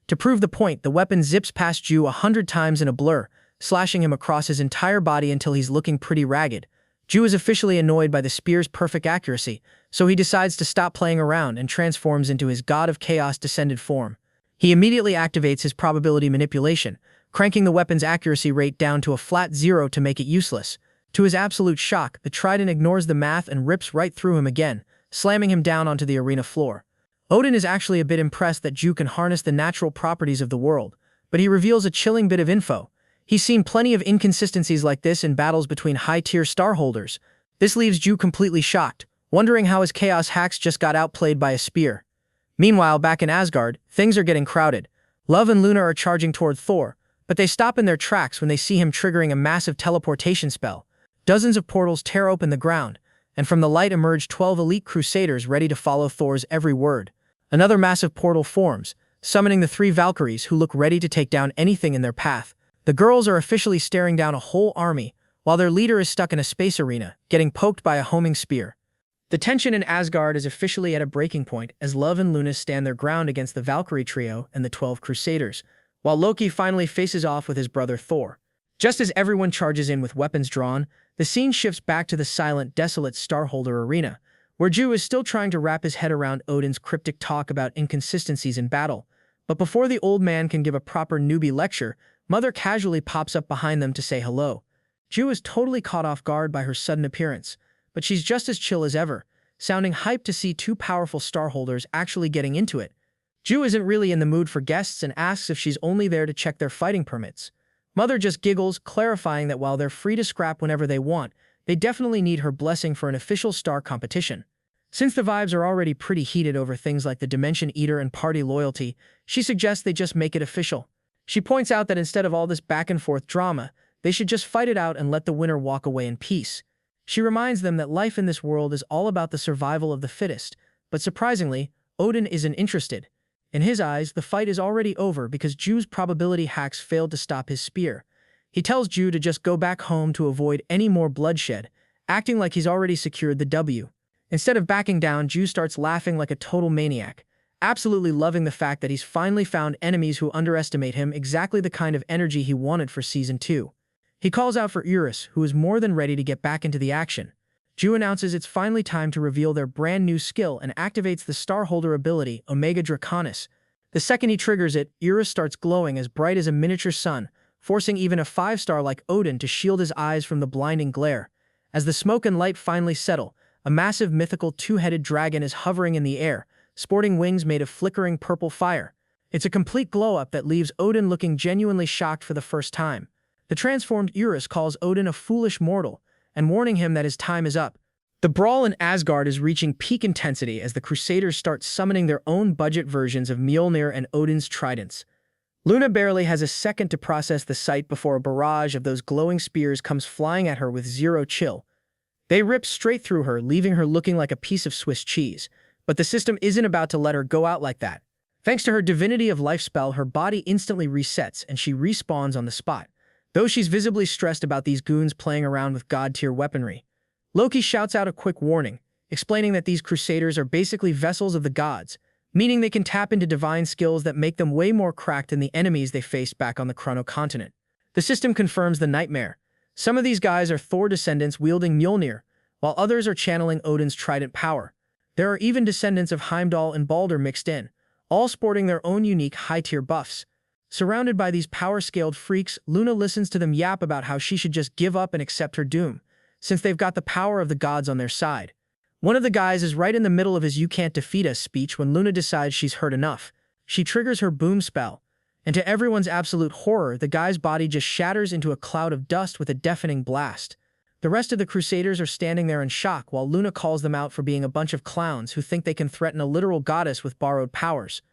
To prove the point, the weapon zips past Ju 100 times in a blur, slashing him across his entire body until he's looking pretty ragged. Ju is officially annoyed by the spear's perfect accuracy, so he decides to stop playing around and transforms into his God of Chaos descended form. He immediately activates his probability manipulation, cranking the weapon's accuracy rate down to a flat 0 to make it useless. To his absolute shock, the trident ignores the math and rips right through him again, slamming him down onto the arena floor. Odin is actually a bit impressed that Ju can harness the natural properties of the world, but he reveals a chilling bit of info. He's seen plenty of inconsistencies like this in battles between high-tier star holders. This leaves Ju completely shocked, wondering how his chaos hacks just got outplayed by a spear. Meanwhile, back in Asgard, things are getting crowded. Love and Luna are charging toward Thor, but they stop in their tracks when they see him triggering a massive teleportation spell. Dozens of portals tear open the ground, and from the light emerge 12 elite crusaders ready to follow Thor's every word. Another massive portal forms, summoning the 3 Valkyries who look ready to take down anything in their path. The girls are officially staring down a whole army, while their leader is stuck in a space arena, getting poked by a homing spear. The tension in Asgard is officially at a breaking point as Love and Luna stand their ground against the Valkyrie trio and the 12 Crusaders, while Loki finally faces off with his brother Thor. Just as everyone charges in with weapons drawn, the scene shifts back to the silent, desolate Starholder arena, where Ju is still trying to wrap his head around Odin's cryptic talk about inconsistencies in battle. But before the old man can give a proper newbie lecture, Mother casually pops up behind them to say hello. Ju is totally caught off guard by her sudden appearance, but she's just as chill as ever, sounding hyped to see 2 powerful Starholders actually getting into it. Ju isn't really in the mood for guests and asks if she's only there to check their fighting permits. Mother just giggles, clarifying that while they're free to scrap whenever they want, they definitely need her blessing for an official star competition. Since the vibes are already pretty heated over things like the Dimension Eater and party loyalty, she suggests they just make it official. She points out that instead of all this back-and-forth drama, they should just fight it out and let the winner walk away in peace. She reminds them that life in this world is all about the survival of the fittest, but surprisingly, Odin isn't interested. In his eyes, the fight is already over because Ju's probability hacks failed to stop his spear. He tells Ju to just go back home to avoid any more bloodshed, acting like he's already secured the W. Instead of backing down, Ju starts laughing like a total maniac, absolutely loving the fact that he's finally found enemies who underestimate him, exactly the kind of energy he wanted for Season 2. He calls out for Eurus, who is more than ready to get back into the action. Ju announces it's finally time to reveal their brand new skill and activates the Starholder ability, Omega Draconis. The second he triggers it, Eurus starts glowing as bright as a miniature sun, forcing even a 5-star like Odin to shield his eyes from the blinding glare. As the smoke and light finally settle, a massive mythical 2-headed dragon is hovering in the air, sporting wings made of flickering purple fire. It's a complete glow-up that leaves Odin looking genuinely shocked for the first time. The transformed Eurus calls Odin a foolish mortal, and warning him that his time is up. The brawl in Asgard is reaching peak intensity as the Crusaders start summoning their own budget versions of Mjolnir and Odin's tridents. Luna barely has a second to process the sight before a barrage of those glowing spears comes flying at her with zero chill. They rip straight through her, leaving her looking like a piece of Swiss cheese. But the system isn't about to let her go out like that. Thanks to her Divinity of Life spell, her body instantly resets and she respawns on the spot, though she's visibly stressed about these goons playing around with god-tier weaponry. Loki shouts out a quick warning, explaining that these Crusaders are basically vessels of the gods, meaning they can tap into divine skills that make them way more cracked than the enemies they faced back on the Chrono continent. The system confirms the nightmare, Some of these guys are Thor descendants wielding Mjolnir, while others are channeling Odin's trident power. There are even descendants of Heimdall and Balder mixed in, all sporting their own unique high-tier buffs. Surrounded by these power-scaled freaks, Luna listens to them yap about how she should just give up and accept her doom, since they've got the power of the gods on their side. One of the guys is right in the middle of his "you can't defeat us" speech when Luna decides she's heard enough. She triggers her boom spell, and to everyone's absolute horror, the guy's body just shatters into a cloud of dust with a deafening blast. The rest of the Crusaders are standing there in shock while Luna calls them out for being a bunch of clowns who think they can threaten a literal goddess with borrowed powers.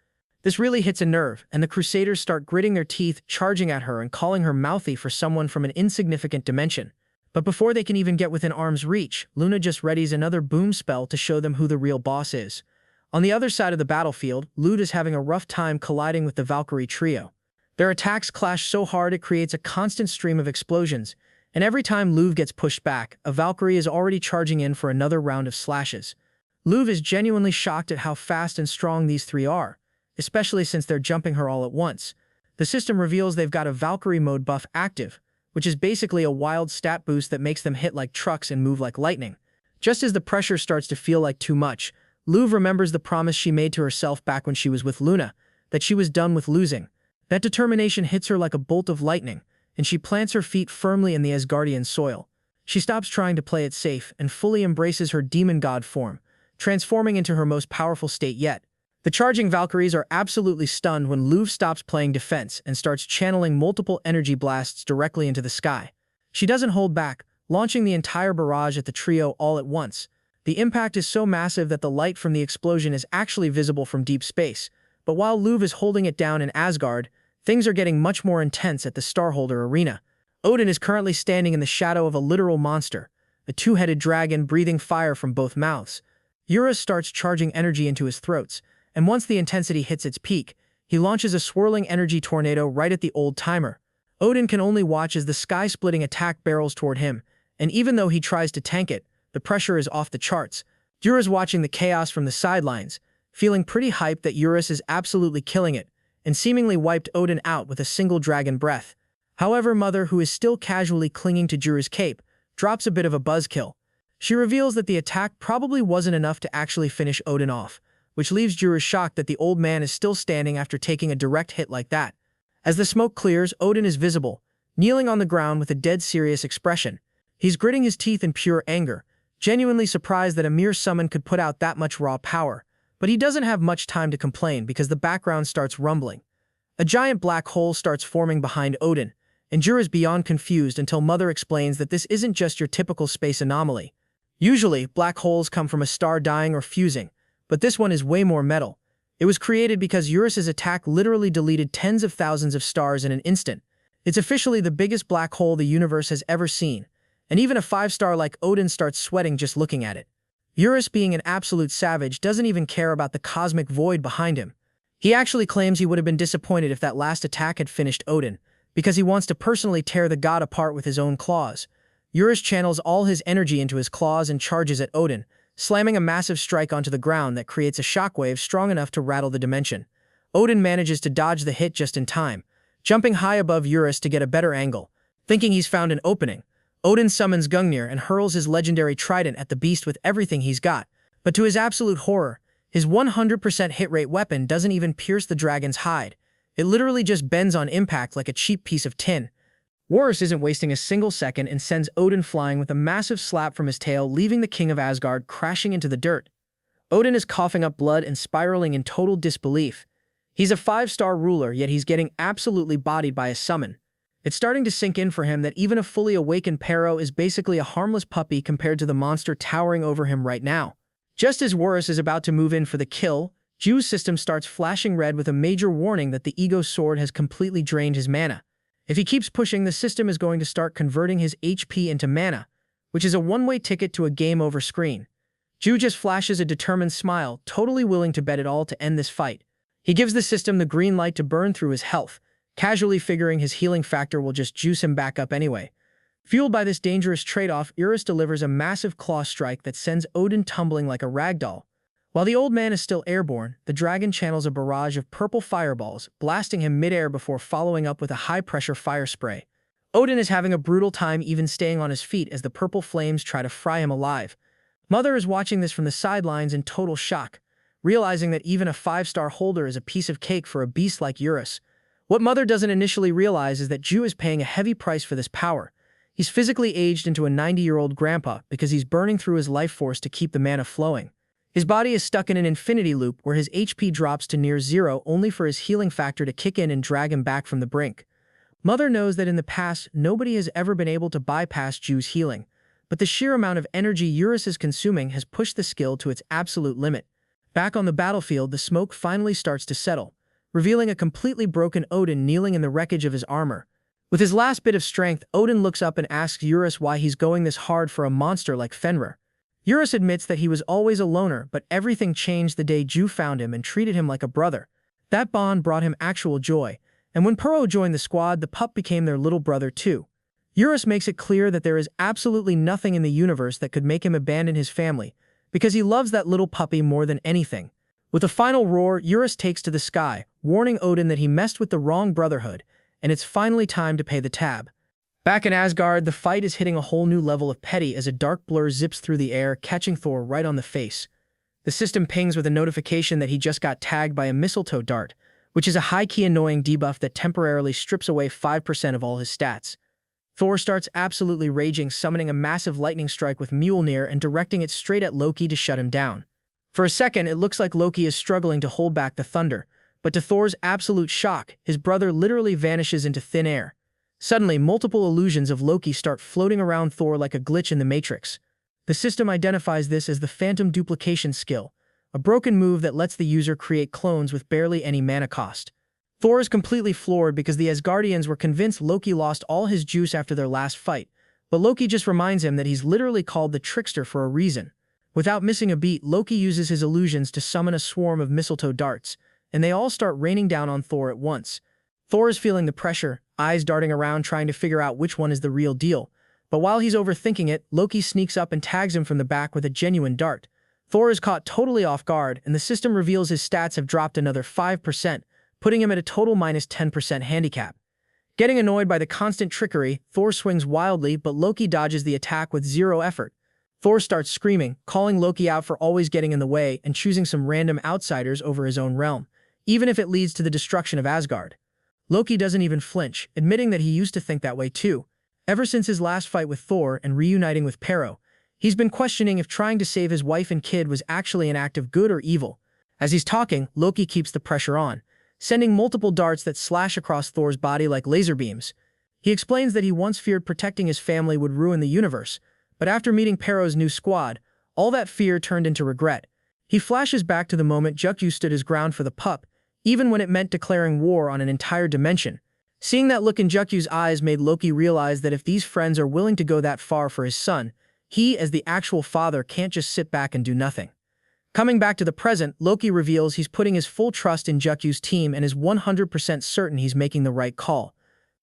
This really hits a nerve, and the Crusaders start gritting their teeth, charging at her and calling her mouthy for someone from an insignificant dimension. But before they can even get within arm's reach, Luna just readies another boom spell to show them who the real boss is. On the other side of the battlefield, Lud is having a rough time colliding with the Valkyrie trio. Their attacks clash so hard it creates a constant stream of explosions, and every time Luv gets pushed back, a Valkyrie is already charging in for another round of slashes. Luv is genuinely shocked at how fast and strong these three are, especially since they're jumping her all at once. The system reveals they've got a Valkyrie mode buff active, which is basically a wild stat boost that makes them hit like trucks and move like lightning. Just as the pressure starts to feel like too much, Luv remembers the promise she made to herself back when she was with Luna, that she was done with losing. That determination hits her like a bolt of lightning, and she plants her feet firmly in the Asgardian soil. She stops trying to play it safe and fully embraces her demon god form, transforming into her most powerful state yet. The charging Valkyries are absolutely stunned when Luv stops playing defense and starts channeling multiple energy blasts directly into the sky. She doesn't hold back, launching the entire barrage at the trio all at once. The impact is so massive that the light from the explosion is actually visible from deep space, but while Luv is holding it down in Asgard, things are getting much more intense at the Starholder arena. Odin is currently standing in the shadow of a literal monster, a two-headed dragon breathing fire from both mouths. Eurus starts charging energy into his throats, and once the intensity hits its peak, he launches a swirling energy tornado right at the old-timer. Odin can only watch as the sky-splitting attack barrels toward him, and even though he tries to tank it, the pressure is off the charts. Eurus watching the chaos from the sidelines, feeling pretty hyped that Eurus is absolutely killing it, and seemingly wiped Odin out with a single dragon breath. However, Mother, who is still casually clinging to Juru's cape, drops a bit of a buzzkill. She reveals that the attack probably wasn't enough to actually finish Odin off, which leaves Juru shocked that the old man is still standing after taking a direct hit like that. As the smoke clears, Odin is visible, kneeling on the ground with a dead serious expression. He's gritting his teeth in pure anger, genuinely surprised that a mere summon could put out that much raw power. But he doesn't have much time to complain because the background starts rumbling. A giant black hole starts forming behind Odin, and Jura is beyond confused until Mother explains that this isn't just your typical space anomaly. Usually, black holes come from a star dying or fusing, but this one is way more metal. It was created because Eurus's attack literally deleted tens of thousands of stars in an instant. It's officially the biggest black hole the universe has ever seen, and even a 5-star like Odin starts sweating just looking at it. Eurus, being an absolute savage, doesn't even care about the cosmic void behind him. He actually claims he would have been disappointed if that last attack had finished Odin, because he wants to personally tear the god apart with his own claws. Eurus channels all his energy into his claws and charges at Odin, slamming a massive strike onto the ground that creates a shockwave strong enough to rattle the dimension. Odin manages to dodge the hit just in time, jumping high above Eurus to get a better angle. Thinking he's found an opening, Odin summons Gungnir and hurls his legendary trident at the beast with everything he's got, but to his absolute horror, his 100% hit rate weapon doesn't even pierce the dragon's hide. It literally just bends on impact like a cheap piece of tin. Horus isn't wasting a single second and sends Odin flying with a massive slap from his tail, leaving the king of Asgard crashing into the dirt. Odin is coughing up blood and spiraling in total disbelief. He's a 5-star ruler, yet he's getting absolutely bodied by a summon. It's starting to sink in for him that even a fully awakened Pero is basically a harmless puppy compared to the monster towering over him right now. Just as Horus is about to move in for the kill, Ju's system starts flashing red with a major warning that the Ego Sword has completely drained his mana. If he keeps pushing, the system is going to start converting his HP into mana, which is a one-way ticket to a game over screen. Ju just flashes a determined smile, totally willing to bet it all to end this fight. He gives the system the green light to burn through his health, casually figuring his healing factor will just juice him back up anyway. Fueled by this dangerous trade-off, Eurus delivers a massive claw strike that sends Odin tumbling like a ragdoll. While the old man is still airborne, the dragon channels a barrage of purple fireballs, blasting him midair before following up with a high-pressure fire spray. Odin is having a brutal time even staying on his feet as the purple flames try to fry him alive. Mother is watching this from the sidelines in total shock, realizing that even a 5-star holder is a piece of cake for a beast like Eurus. What Mother doesn't initially realize is that Ju is paying a heavy price for this power. He's physically aged into a 90-year-old grandpa because he's burning through his life force to keep the mana flowing. His body is stuck in an infinity loop where his HP drops to near zero only for his healing factor to kick in and drag him back from the brink. Mother knows that in the past, nobody has ever been able to bypass Ju's healing, but the sheer amount of energy Eurus is consuming has pushed the skill to its absolute limit. Back on the battlefield, the smoke finally starts to settle, revealing a completely broken Odin kneeling in the wreckage of his armor. With his last bit of strength, Odin looks up and asks Eurus why he's going this hard for a monster like Fenrir. Eurus admits that he was always a loner, but everything changed the day Ju found him and treated him like a brother. That bond brought him actual joy, and when Puro joined the squad, the pup became their little brother too. Eurus makes it clear that there is absolutely nothing in the universe that could make him abandon his family, because he loves that little puppy more than anything. With a final roar, Eurus takes to the sky, warning Odin that he messed with the wrong brotherhood, and it's finally time to pay the tab. Back in Asgard, the fight is hitting a whole new level of petty as a dark blur zips through the air, catching Thor right on the face. The system pings with a notification that he just got tagged by a mistletoe dart, which is a high-key annoying debuff that temporarily strips away 5% of all his stats. Thor starts absolutely raging, summoning a massive lightning strike with Mjolnir and directing it straight at Loki to shut him down. For a second, it looks like Loki is struggling to hold back the thunder, but to Thor's absolute shock, his brother literally vanishes into thin air. Suddenly, multiple illusions of Loki start floating around Thor like a glitch in the Matrix. The system identifies this as the Phantom Duplication skill, a broken move that lets the user create clones with barely any mana cost. Thor is completely floored because the Asgardians were convinced Loki lost all his juice after their last fight, but Loki just reminds him that he's literally called the Trickster for a reason. Without missing a beat, Loki uses his illusions to summon a swarm of mistletoe darts, and they all start raining down on Thor at once. Thor is feeling the pressure, eyes darting around trying to figure out which one is the real deal. But while he's overthinking it, Loki sneaks up and tags him from the back with a genuine dart. Thor is caught totally off guard, and the system reveals his stats have dropped another 5%, putting him at a total minus 10% handicap. Getting annoyed by the constant trickery, Thor swings wildly, but Loki dodges the attack with zero effort. Thor starts screaming, calling Loki out for always getting in the way and choosing some random outsiders over his own realm, even if it leads to the destruction of Asgard. Loki doesn't even flinch, admitting that he used to think that way too. Ever since his last fight with Thor and reuniting with Pero, he's been questioning if trying to save his wife and kid was actually an act of good or evil. As he's talking, Loki keeps the pressure on, sending multiple darts that slash across Thor's body like laser beams. He explains that he once feared protecting his family would ruin the universe, but after meeting Pero's new squad, all that fear turned into regret. He flashes back to the moment Jukju stood his ground for the pup, even when it meant declaring war on an entire dimension. Seeing that look in Jukyu's eyes made Loki realize that if these friends are willing to go that far for his son, he, as the actual father, can't just sit back and do nothing. Coming back to the present, Loki reveals he's putting his full trust in Jukyu's team and is 100% certain he's making the right call.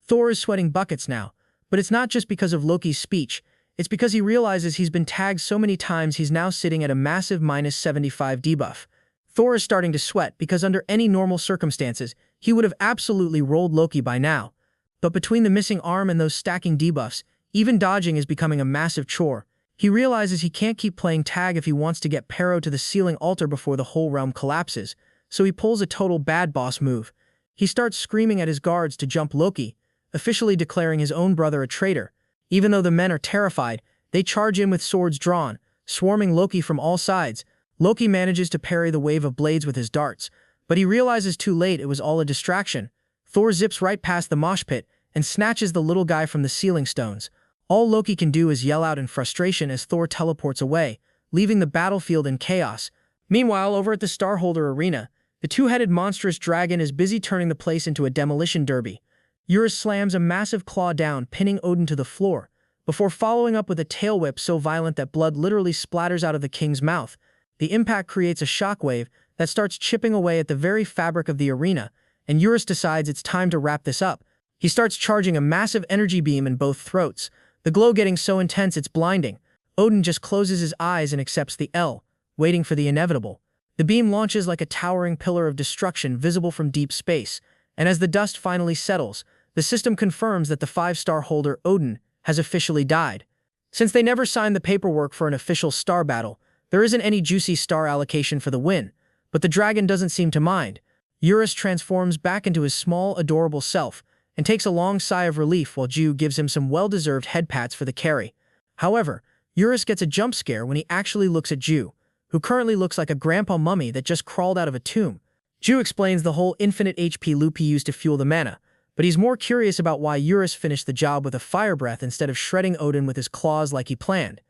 Thor is sweating buckets now, but it's not just because of Loki's speech, it's because he realizes he's been tagged so many times he's now sitting at a massive minus 75 debuff. Thor is starting to sweat because under any normal circumstances, he would have absolutely rolled Loki by now. But between the missing arm and those stacking debuffs, even dodging is becoming a massive chore. He realizes he can't keep playing tag if he wants to get Pero to the ceiling altar before the whole realm collapses, so he pulls a total bad boss move. He starts screaming at his guards to jump Loki, officially declaring his own brother a traitor. Even though the men are terrified, they charge in with swords drawn, swarming Loki from all sides. Loki manages to parry the wave of blades with his darts, but he realizes too late it was all a distraction. Thor zips right past the mosh pit and snatches the little guy from the ceiling stones. All Loki can do is yell out in frustration as Thor teleports away, leaving the battlefield in chaos. Meanwhile, over at the Starholder Arena, the two-headed monstrous dragon is busy turning the place into a demolition derby. Eurus slams a massive claw down, pinning Odin to the floor, before following up with a tail whip so violent that blood literally splatters out of the king's mouth. The impact creates a shockwave that starts chipping away at the very fabric of the arena, and Eurus decides it's time to wrap this up. He starts charging a massive energy beam in both throats, the glow getting so intense it's blinding. Odin just closes his eyes and accepts the L, waiting for the inevitable. The beam launches like a towering pillar of destruction visible from deep space, and as the dust finally settles, the system confirms that the 5-star holder, Odin, has officially died. Since they never signed the paperwork for an official star battle, there isn't any juicy star allocation for the win, but the dragon doesn't seem to mind. Eurus transforms back into his small, adorable self and takes a long sigh of relief while Ju gives him some well-deserved head pats for the carry. However, Eurus gets a jump scare when he actually looks at Ju, who currently looks like a grandpa mummy that just crawled out of a tomb. Ju explains the whole infinite HP loop he used to fuel the mana, but he's more curious about why Eurus finished the job with a fire breath instead of shredding Odin with his claws like he planned.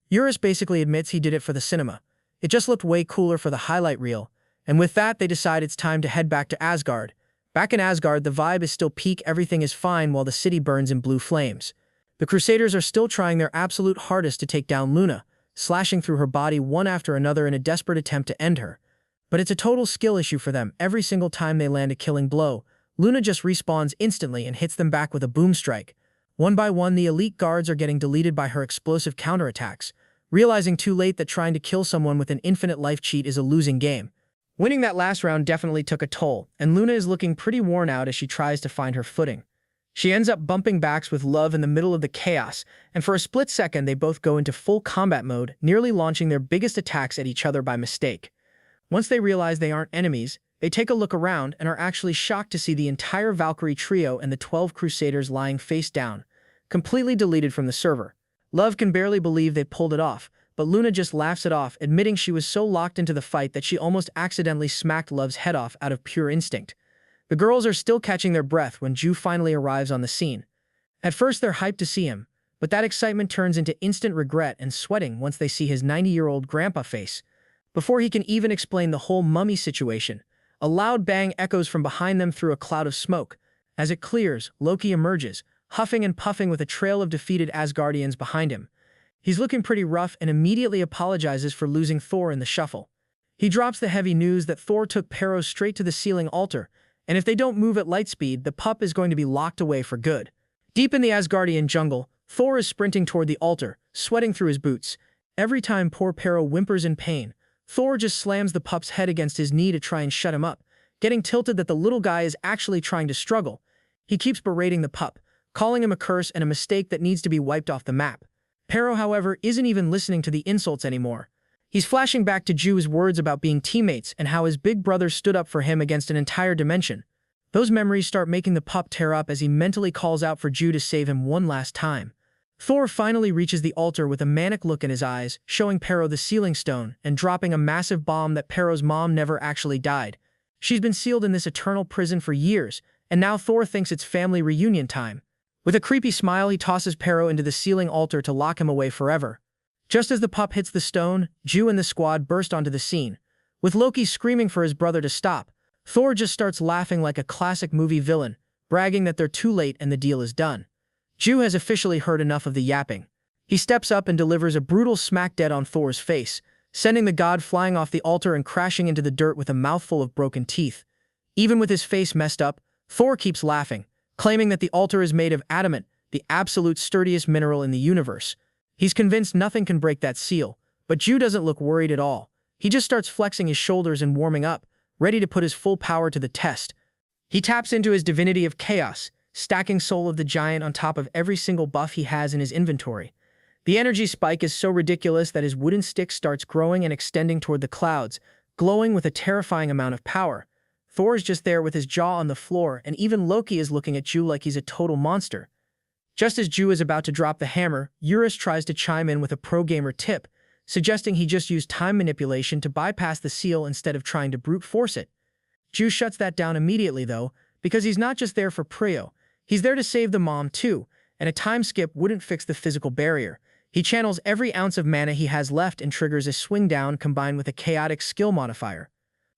Eurus basically admits he did it for the cinema. It just looked way cooler for the highlight reel, and with that they decide it's time to head back to Asgard. Back in Asgard, the vibe is still peak, everything is fine while the city burns in blue flames. The Crusaders are still trying their absolute hardest to take down Luna, slashing through her body one after another in a desperate attempt to end her. But it's a total skill issue for them. Every single time they land a killing blow, Luna just respawns instantly and hits them back with a boom strike. One by one, the elite guards are getting deleted by her explosive counterattacks, realizing too late that trying to kill someone with an infinite life cheat is a losing game. Winning that last round definitely took a toll, and Luna is looking pretty worn out as she tries to find her footing. She ends up bumping backs with Love in the middle of the chaos, and for a split second they both go into full combat mode, nearly launching their biggest attacks at each other by mistake. Once they realize they aren't enemies, they take a look around and are actually shocked to see the entire Valkyrie trio and the 12 Crusaders lying face down, completely deleted from the server. Love can barely believe they pulled it off, but Luna just laughs it off, admitting she was so locked into the fight that she almost accidentally smacked Love's head off out of pure instinct. The girls are still catching their breath when Ju finally arrives on the scene. At first they're hyped to see him, but that excitement turns into instant regret and sweating once they see his 90-year-old grandpa face. Before he can even explain the whole mummy situation, a loud bang echoes from behind them through a cloud of smoke. As it clears, Loki emerges, huffing and puffing with a trail of defeated Asgardians behind him. He's looking pretty rough and immediately apologizes for losing Thor in the shuffle. He drops the heavy news that Thor took Pero straight to the ceiling altar, and if they don't move at light speed, the pup is going to be locked away for good. Deep in the Asgardian jungle, Thor is sprinting toward the altar, sweating through his boots. Every time poor Pero whimpers in pain, Thor just slams the pup's head against his knee to try and shut him up, getting tilted that the little guy is actually trying to struggle. He keeps berating the pup, calling him a curse and a mistake that needs to be wiped off the map. Pero, however, isn't even listening to the insults anymore. He's flashing back to Ju's words about being teammates and how his big brother stood up for him against an entire dimension. Those memories start making the pup tear up as he mentally calls out for Ju to save him one last time. Thor finally reaches the altar with a manic look in his eyes, showing Pero the sealing stone and dropping a massive bomb that Pero's mom never actually died. She's been sealed in this eternal prison for years, and now Thor thinks it's family reunion time. With a creepy smile, he tosses Pero into the ceiling altar to lock him away forever. Just as the pup hits the stone, Ju and the squad burst onto the scene. With Loki screaming for his brother to stop, Thor just starts laughing like a classic movie villain, bragging that they're too late and the deal is done. Ju has officially heard enough of the yapping. He steps up and delivers a brutal smack dead on Thor's face, sending the god flying off the altar and crashing into the dirt with a mouthful of broken teeth. Even with his face messed up, Thor keeps laughing, claiming that the altar is made of adamant, the absolute sturdiest mineral in the universe. He's convinced nothing can break that seal, but Ju doesn't look worried at all. He just starts flexing his shoulders and warming up, ready to put his full power to the test. He taps into his divinity of chaos, stacking Soul of the Giant on top of every single buff he has in his inventory. The energy spike is so ridiculous that his wooden stick starts growing and extending toward the clouds, glowing with a terrifying amount of power. Thor's just there with his jaw on the floor, and even Loki is looking at Ju like he's a total monster. Just as Ju is about to drop the hammer, Eurus tries to chime in with a pro-gamer tip, suggesting he just use time manipulation to bypass the seal instead of trying to brute force it. Ju shuts that down immediately, though, because he's not just there for Prio. He's there to save the mom, too, and a time skip wouldn't fix the physical barrier. He channels every ounce of mana he has left and triggers a swing down combined with a chaotic skill modifier.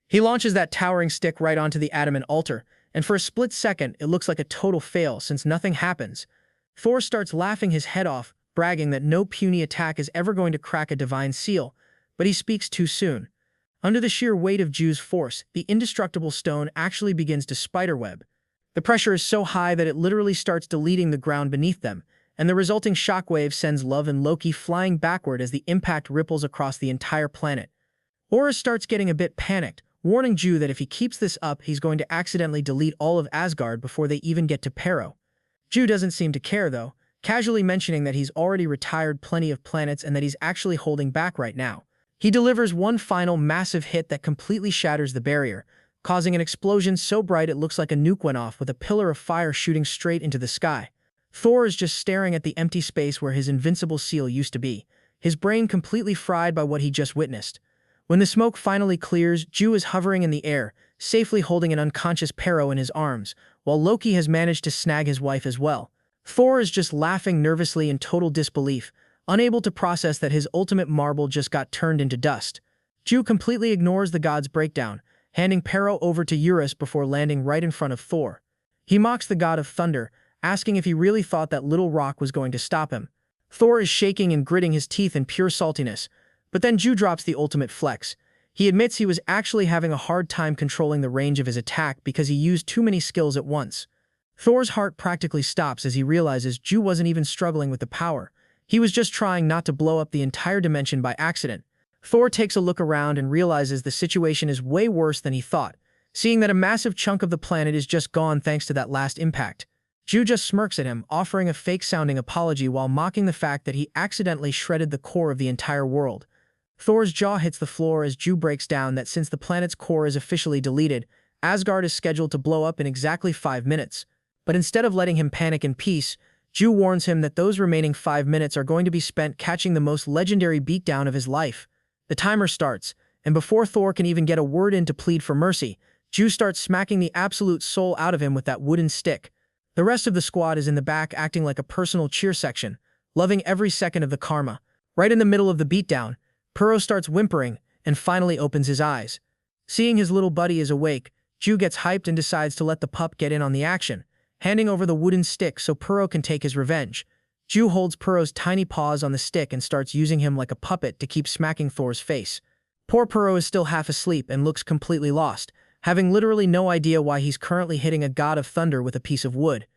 He launches that towering stick right onto the adamant altar, and for a split second, it looks like a total fail since nothing happens. Thor starts laughing his head off, bragging that no puny attack is ever going to crack a divine seal, but he speaks too soon. Under the sheer weight of Ju's force, the indestructible stone actually begins to spiderweb. The pressure is so high that it literally starts deleting the ground beneath them, and the resulting shockwave sends Love and Loki flying backward as the impact ripples across the entire planet. Horus starts getting a bit panicked, warning Ju that if he keeps this up, he's going to accidentally delete all of Asgard before they even get to Pero. Ju doesn't seem to care though, casually mentioning that he's already retired plenty of planets and that he's actually holding back right now. He delivers one final massive hit that completely shatters the barrier, causing an explosion so bright it looks like a nuke went off with a pillar of fire shooting straight into the sky. Thor is just staring at the empty space where his invincible seal used to be, his brain completely fried by what he just witnessed. When the smoke finally clears, Ju is hovering in the air, safely holding an unconscious Pero in his arms, while Loki has managed to snag his wife as well. Thor is just laughing nervously in total disbelief, unable to process that his ultimate marble just got turned into dust. Ju completely ignores the god's breakdown, handing Pero over to Eurus before landing right in front of Thor. He mocks the god of thunder, asking if he really thought that little rock was going to stop him. Thor is shaking and gritting his teeth in pure saltiness, but then Ju drops the ultimate flex. He admits he was actually having a hard time controlling the range of his attack because he used too many skills at once. Thor's heart practically stops as he realizes Ju wasn't even struggling with the power. He was just trying not to blow up the entire dimension by accident. Thor takes a look around and realizes the situation is way worse than he thought, seeing that a massive chunk of the planet is just gone thanks to that last impact. Ju just smirks at him, offering a fake-sounding apology while mocking the fact that he accidentally shredded the core of the entire world. Thor's jaw hits the floor as Ju breaks down that since the planet's core is officially deleted, Asgard is scheduled to blow up in exactly 5 minutes. But instead of letting him panic in peace, Ju warns him that those remaining 5 minutes are going to be spent catching the most legendary beatdown of his life. The timer starts, and before Thor can even get a word in to plead for mercy, Ju starts smacking the absolute soul out of him with that wooden stick. The rest of the squad is in the back acting like a personal cheer section, loving every second of the karma. Right in the middle of the beatdown, Pero starts whimpering and finally opens his eyes. Seeing his little buddy is awake, Ju gets hyped and decides to let the pup get in on the action, handing over the wooden stick so Pero can take his revenge. Ju holds Pero's tiny paws on the stick and starts using him like a puppet to keep smacking Thor's face. Poor Pero is still half asleep and looks completely lost, having literally no idea why he's currently hitting a god of thunder with a piece of wood.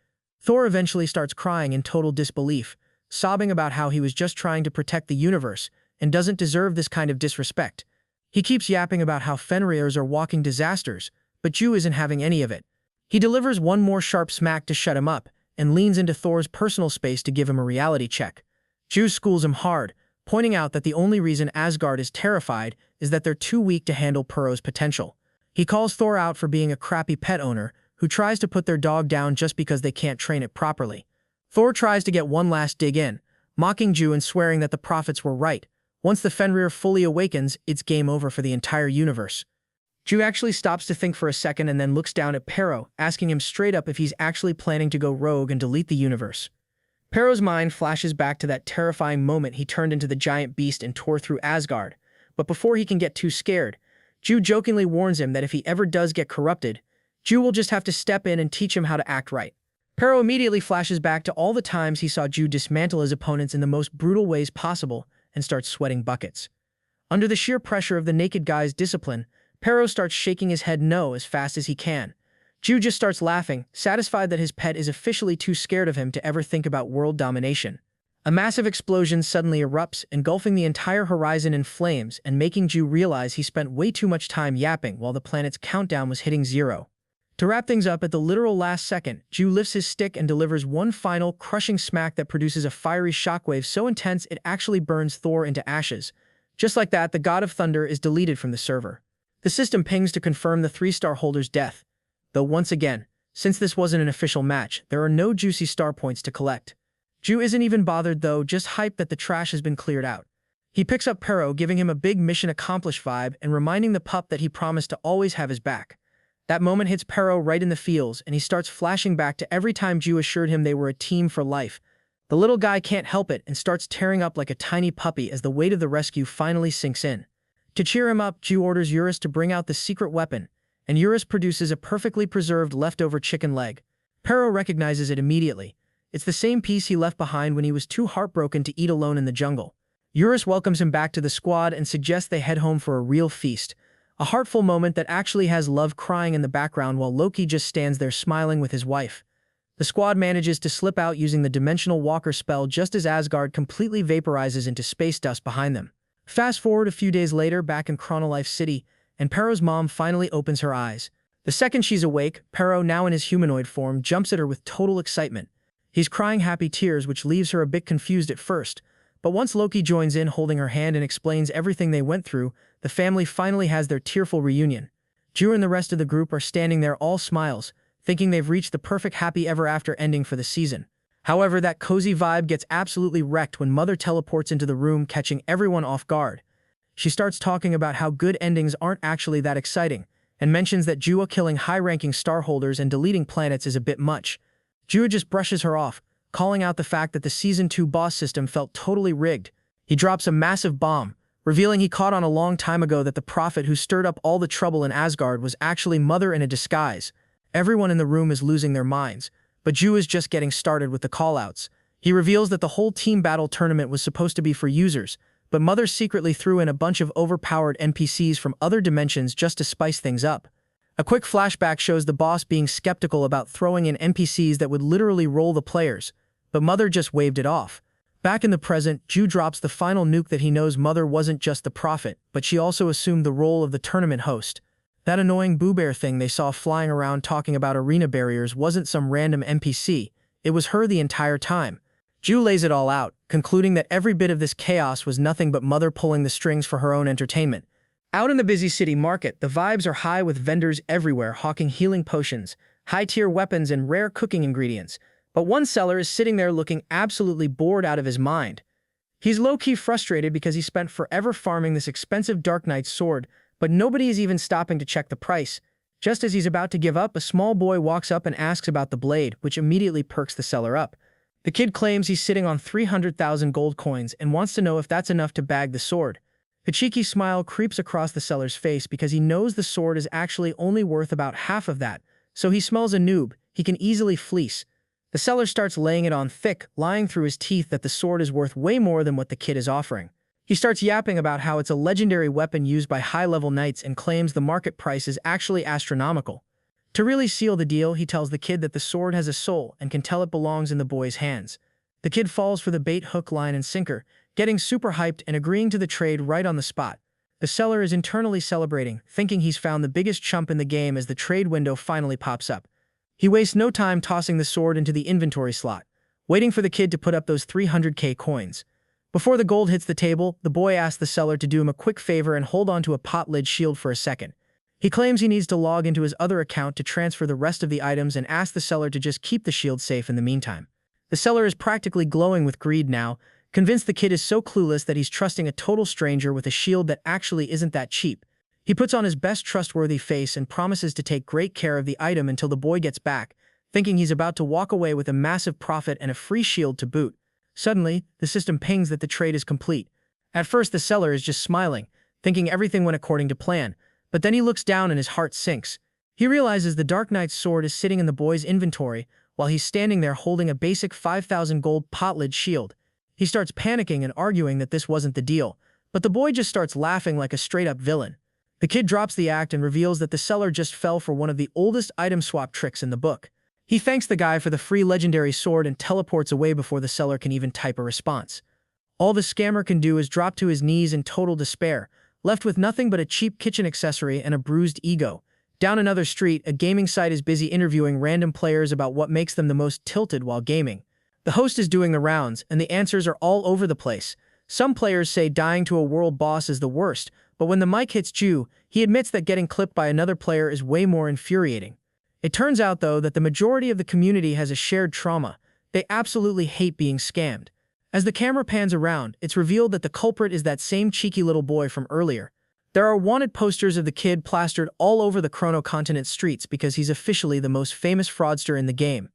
Thor eventually starts crying in total disbelief, sobbing about how he was just trying to protect the universe and doesn't deserve this kind of disrespect. He keeps yapping about how Fenrir's are walking disasters, but Ju isn't having any of it. He delivers one more sharp smack to shut him up and leans into Thor's personal space to give him a reality check. Ju schools him hard, pointing out that the only reason Asgard is terrified is that they're too weak to handle Pero's potential. He calls Thor out for being a crappy pet owner who tries to put their dog down just because they can't train it properly. Thor tries to get one last dig in, mocking Ju and swearing that the prophets were right. Once the Fenrir fully awakens, it's game over for the entire universe. Ju actually stops to think for a second and then looks down at Pero, asking him straight up if he's actually planning to go rogue and delete the universe. Pero's mind flashes back to that terrifying moment he turned into the giant beast and tore through Asgard, but before he can get too scared, Ju jokingly warns him that if he ever does get corrupted, Ju will just have to step in and teach him how to act right. Pero immediately flashes back to all the times he saw Ju dismantle his opponents in the most brutal ways possible and starts sweating buckets. Under the sheer pressure of the naked guy's discipline, Pero starts shaking his head no as fast as he can. Ju just starts laughing, satisfied that his pet is officially too scared of him to ever think about world domination. A massive explosion suddenly erupts, engulfing the entire horizon in flames and making Ju realize he spent way too much time yapping while the planet's countdown was hitting 0. To wrap things up at the literal last second, Ju lifts his stick and delivers one final, crushing smack that produces a fiery shockwave so intense it actually burns Thor into ashes. Just like that, the God of Thunder is deleted from the server. The system pings to confirm the 3-star holder's death. Though once again, since this wasn't an official match, there are no juicy star points to collect. Ju isn't even bothered though, just hyped that the trash has been cleared out. He picks up Pero, giving him a big mission accomplished vibe and reminding the pup that he promised to always have his back. That moment hits Pero right in the feels, and he starts flashing back to every time Ju assured him they were a team for life. The little guy can't help it and starts tearing up like a tiny puppy as the weight of the rescue finally sinks in. To cheer him up, Ju orders Eurus to bring out the secret weapon, and Eurus produces a perfectly preserved leftover chicken leg. Pero recognizes it immediately. It's the same piece he left behind when he was too heartbroken to eat alone in the jungle. Eurus welcomes him back to the squad and suggests they head home for a real feast. A heartful moment that actually has love crying in the background while Loki just stands there smiling with his wife. The squad manages to slip out using the Dimensional Walker spell just as Asgard completely vaporizes into space dust behind them. Fast forward a few days later, back in Chronolife City, and Pero's mom finally opens her eyes. The second she's awake, Pero, now in his humanoid form, jumps at her with total excitement. He's crying happy tears, which leaves her a bit confused at first. But once Loki joins in, holding her hand and explains everything they went through, the family finally has their tearful reunion. Ju and the rest of the group are standing there all smiles, thinking they've reached the perfect happy ever after ending for the season. However, that cozy vibe gets absolutely wrecked when Mother teleports into the room, catching everyone off guard. She starts talking about how good endings aren't actually that exciting, and mentions that Jua killing high-ranking star holders and deleting planets is a bit much. Jua just brushes her off, calling out the fact that the Season 2 boss system felt totally rigged. He drops a massive bomb, revealing he caught on a long time ago that the prophet who stirred up all the trouble in Asgard was actually Mother in a disguise. Everyone in the room is losing their minds, but Ju is just getting started with the callouts. He reveals that the whole team battle tournament was supposed to be for users, but Mother secretly threw in a bunch of overpowered NPCs from other dimensions just to spice things up. A quick flashback shows the boss being skeptical about throwing in NPCs that would literally roll the players, but Mother just waved it off. Back in the present, Ju drops the final nuke that he knows Mother wasn't just the prophet, but she also assumed the role of the tournament host. That annoying Boo Bear thing they saw flying around talking about arena barriers wasn't some random NPC, it was her the entire time. Ju lays it all out, concluding that every bit of this chaos was nothing but Mother pulling the strings for her own entertainment. Out in the busy city market, the vibes are high with vendors everywhere hawking healing potions, high-tier weapons, and rare cooking ingredients. But one seller is sitting there looking absolutely bored out of his mind. He's low-key frustrated because he spent forever farming this expensive Dark Knight sword, but nobody is even stopping to check the price. Just as he's about to give up, a small boy walks up and asks about the blade, which immediately perks the seller up. The kid claims he's sitting on 300,000 gold coins and wants to know if that's enough to bag the sword. A cheeky smile creeps across the seller's face because he knows the sword is actually only worth about half of that, so he smells a noob he can easily fleece. The seller starts laying it on thick, lying through his teeth that the sword is worth way more than what the kid is offering. He starts yapping about how it's a legendary weapon used by high-level knights and claims the market price is actually astronomical. To really seal the deal, he tells the kid that the sword has a soul and can tell it belongs in the boy's hands. The kid falls for the bait hook, line, and sinker, getting super hyped and agreeing to the trade right on the spot. The seller is internally celebrating, thinking he's found the biggest chump in the game as the trade window finally pops up. He wastes no time tossing the sword into the inventory slot, waiting for the kid to put up those 300k coins. Before the gold hits the table, the boy asks the seller to do him a quick favor and hold on to a pot lid shield for a second. He claims he needs to log into his other account to transfer the rest of the items and asks the seller to just keep the shield safe in the meantime. The seller is practically glowing with greed now, convinced the kid is so clueless that he's trusting a total stranger with a shield that actually isn't that cheap. He puts on his best trustworthy face and promises to take great care of the item until the boy gets back, thinking he's about to walk away with a massive profit and a free shield to boot. Suddenly, the system pings that the trade is complete. At first, the seller is just smiling, thinking everything went according to plan, but then he looks down and his heart sinks. He realizes the Dark Knight's sword is sitting in the boy's inventory while he's standing there holding a basic 5,000 gold pot lid shield. He starts panicking and arguing that this wasn't the deal, but the boy just starts laughing like a straight-up villain. The kid drops the act and reveals that the seller just fell for one of the oldest item swap tricks in the book. He thanks the guy for the free legendary sword and teleports away before the seller can even type a response. All the scammer can do is drop to his knees in total despair, left with nothing but a cheap kitchen accessory and a bruised ego. Down another street, a gaming site is busy interviewing random players about what makes them the most tilted while gaming. The host is doing the rounds, and the answers are all over the place. Some players say dying to a world boss is the worst, but when the mic hits Ju, he admits that getting clipped by another player is way more infuriating. It turns out, though, that the majority of the community has a shared trauma. They absolutely hate being scammed. As the camera pans around, it's revealed that the culprit is that same cheeky little boy from earlier. There are wanted posters of the kid plastered all over the Chrono Continent streets because he's officially the most famous fraudster in the game.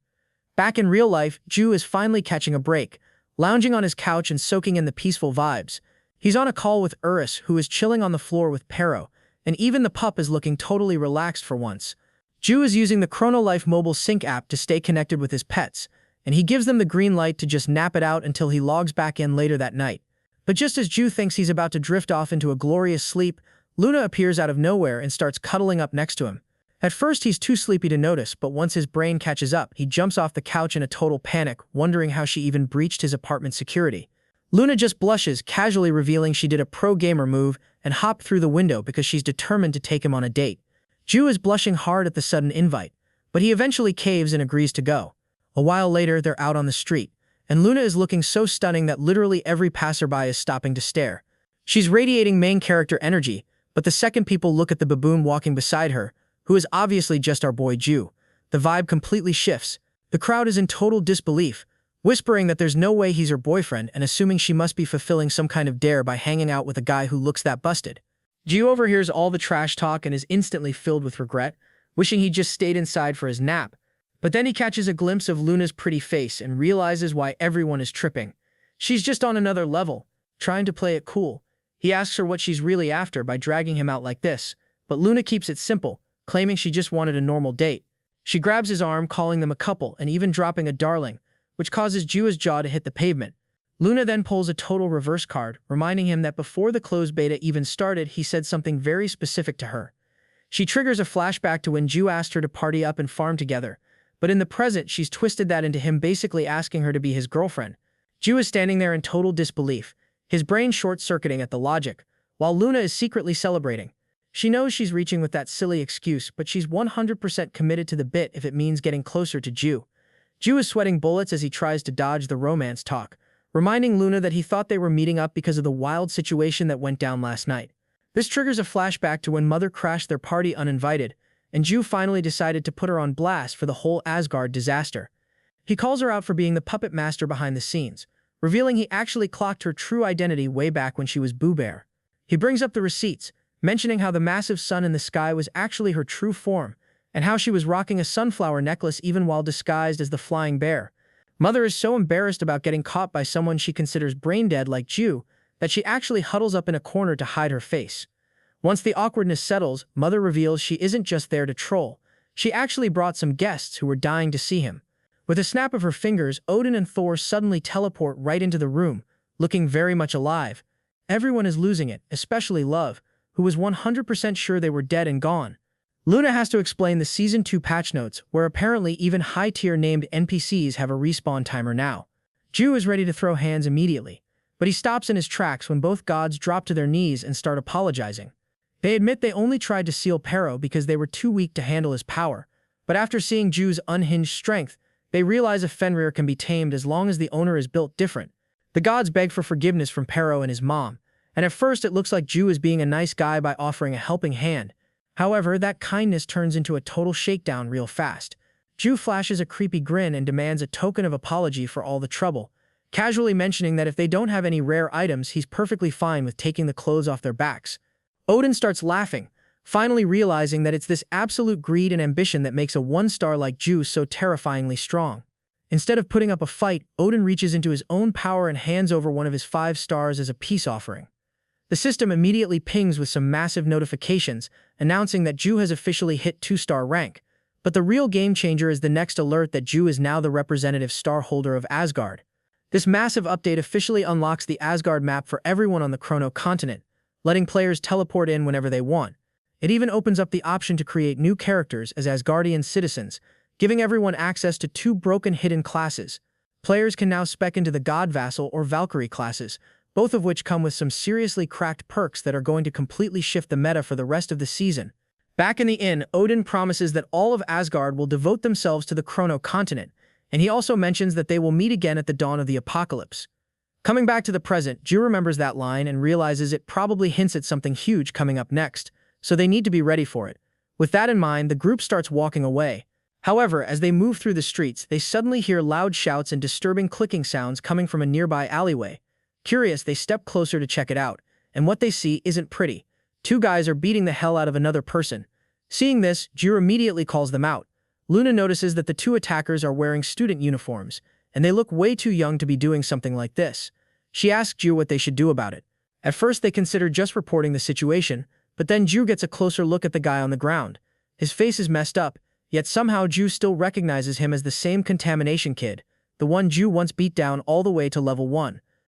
Back in real life, Ju is finally catching a break, lounging on his couch and soaking in the peaceful vibes. He's on a call with Urus, who is chilling on the floor with Pero, and even the pup is looking totally relaxed for once. Ju is using the Chrono Life mobile sync app to stay connected with his pets, and he gives them the green light to just nap it out until he logs back in later that night. But just as Ju thinks he's about to drift off into a glorious sleep, Luna appears out of nowhere and starts cuddling up next to him. At first, he's too sleepy to notice, but once his brain catches up, he jumps off the couch in a total panic, wondering how she even breached his apartment security. Luna just blushes, casually revealing she did a pro-gamer move and hopped through the window because she's determined to take him on a date. Ju is blushing hard at the sudden invite, but he eventually caves and agrees to go. A while later, they're out on the street, and Luna is looking so stunning that literally every passerby is stopping to stare. She's radiating main character energy, but the second people look at the baboon walking beside her, who is obviously just our boy Ju, the vibe completely shifts. The crowd is in total disbelief, whispering that there's no way he's her boyfriend and assuming she must be fulfilling some kind of dare by hanging out with a guy who looks that busted. Ju overhears all the trash talk and is instantly filled with regret, wishing he just stayed inside for his nap. But then he catches a glimpse of Luna's pretty face and realizes why everyone is tripping. She's just on another level, trying to play it cool. He asks her what she's really after by dragging him out like this, but Luna keeps it simple, claiming she just wanted a normal date. She grabs his arm, calling them a couple and even dropping a darling, which causes Ju's jaw to hit the pavement. Luna then pulls a total reverse card, reminding him that before the closed beta even started, he said something very specific to her. She triggers a flashback to when Ju asked her to party up and farm together, but in the present, she's twisted that into him basically asking her to be his girlfriend. Ju is standing there in total disbelief, his brain short-circuiting at the logic, while Luna is secretly celebrating. She knows she's reaching with that silly excuse, but she's 100% committed to the bit if it means getting closer to Ju. Ju is sweating bullets as he tries to dodge the romance talk, reminding Luna that he thought they were meeting up because of the wild situation that went down last night. This triggers a flashback to when Mother crashed their party uninvited, and Ju finally decided to put her on blast for the whole Asgard disaster. He calls her out for being the puppet master behind the scenes, revealing he actually clocked her true identity way back when she was Boo Bear. He brings up the receipts, mentioning how the massive sun in the sky was actually her true form, and how she was rocking a sunflower necklace even while disguised as the flying bear. Mother is so embarrassed about getting caught by someone she considers brain-dead like Ju that she actually huddles up in a corner to hide her face. Once the awkwardness settles, Mother reveals she isn't just there to troll. She actually brought some guests who were dying to see him. With a snap of her fingers, Odin and Thor suddenly teleport right into the room, looking very much alive. Everyone is losing it, especially Love, who was 100% sure they were dead and gone. Luna has to explain the Season 2 patch notes, where apparently even high-tier named NPCs have a respawn timer now. Ju is ready to throw hands immediately, but he stops in his tracks when both gods drop to their knees and start apologizing. They admit they only tried to seal Pero because they were too weak to handle his power, but after seeing Ju's unhinged strength, they realize a Fenrir can be tamed as long as the owner is built different. The gods beg for forgiveness from Pero and his mom, and at first it looks like Ju is being a nice guy by offering a helping hand. However, that kindness turns into a total shakedown real fast. Ju flashes a creepy grin and demands a token of apology for all the trouble, casually mentioning that if they don't have any rare items, he's perfectly fine with taking the clothes off their backs. Odin starts laughing, finally realizing that it's this absolute greed and ambition that makes a one-star like Ju so terrifyingly strong. Instead of putting up a fight, Odin reaches into his own power and hands over one of his 5 stars as a peace offering. The system immediately pings with some massive notifications, announcing that Ju has officially hit 2-star rank. But the real game-changer is the next alert that Ju is now the representative star holder of Asgard. This massive update officially unlocks the Asgard map for everyone on the Chrono continent, letting players teleport in whenever they want. It even opens up the option to create new characters as Asgardian citizens, giving everyone access to 2 broken hidden classes. Players can now spec into the God Vassal or Valkyrie classes, both of which come with some seriously cracked perks that are going to completely shift the meta for the rest of the season. Back in the inn, Odin promises that all of Asgard will devote themselves to the Chrono continent, and he also mentions that they will meet again at the dawn of the apocalypse. Coming back to the present, Ju remembers that line and realizes it probably hints at something huge coming up next, so they need to be ready for it. With that in mind, the group starts walking away. However, as they move through the streets, they suddenly hear loud shouts and disturbing clicking sounds coming from a nearby alleyway. Curious, they step closer to check it out, and what they see isn't pretty. 2 guys are beating the hell out of another person. Seeing this, Ju immediately calls them out. Luna notices that the 2 attackers are wearing student uniforms, and they look way too young to be doing something like this. She asks Ju what they should do about it. At first they consider just reporting the situation, but then Ju gets a closer look at the guy on the ground. His face is messed up, yet somehow Ju still recognizes him as the same contamination kid, the one Ju once beat down all the way to level 1.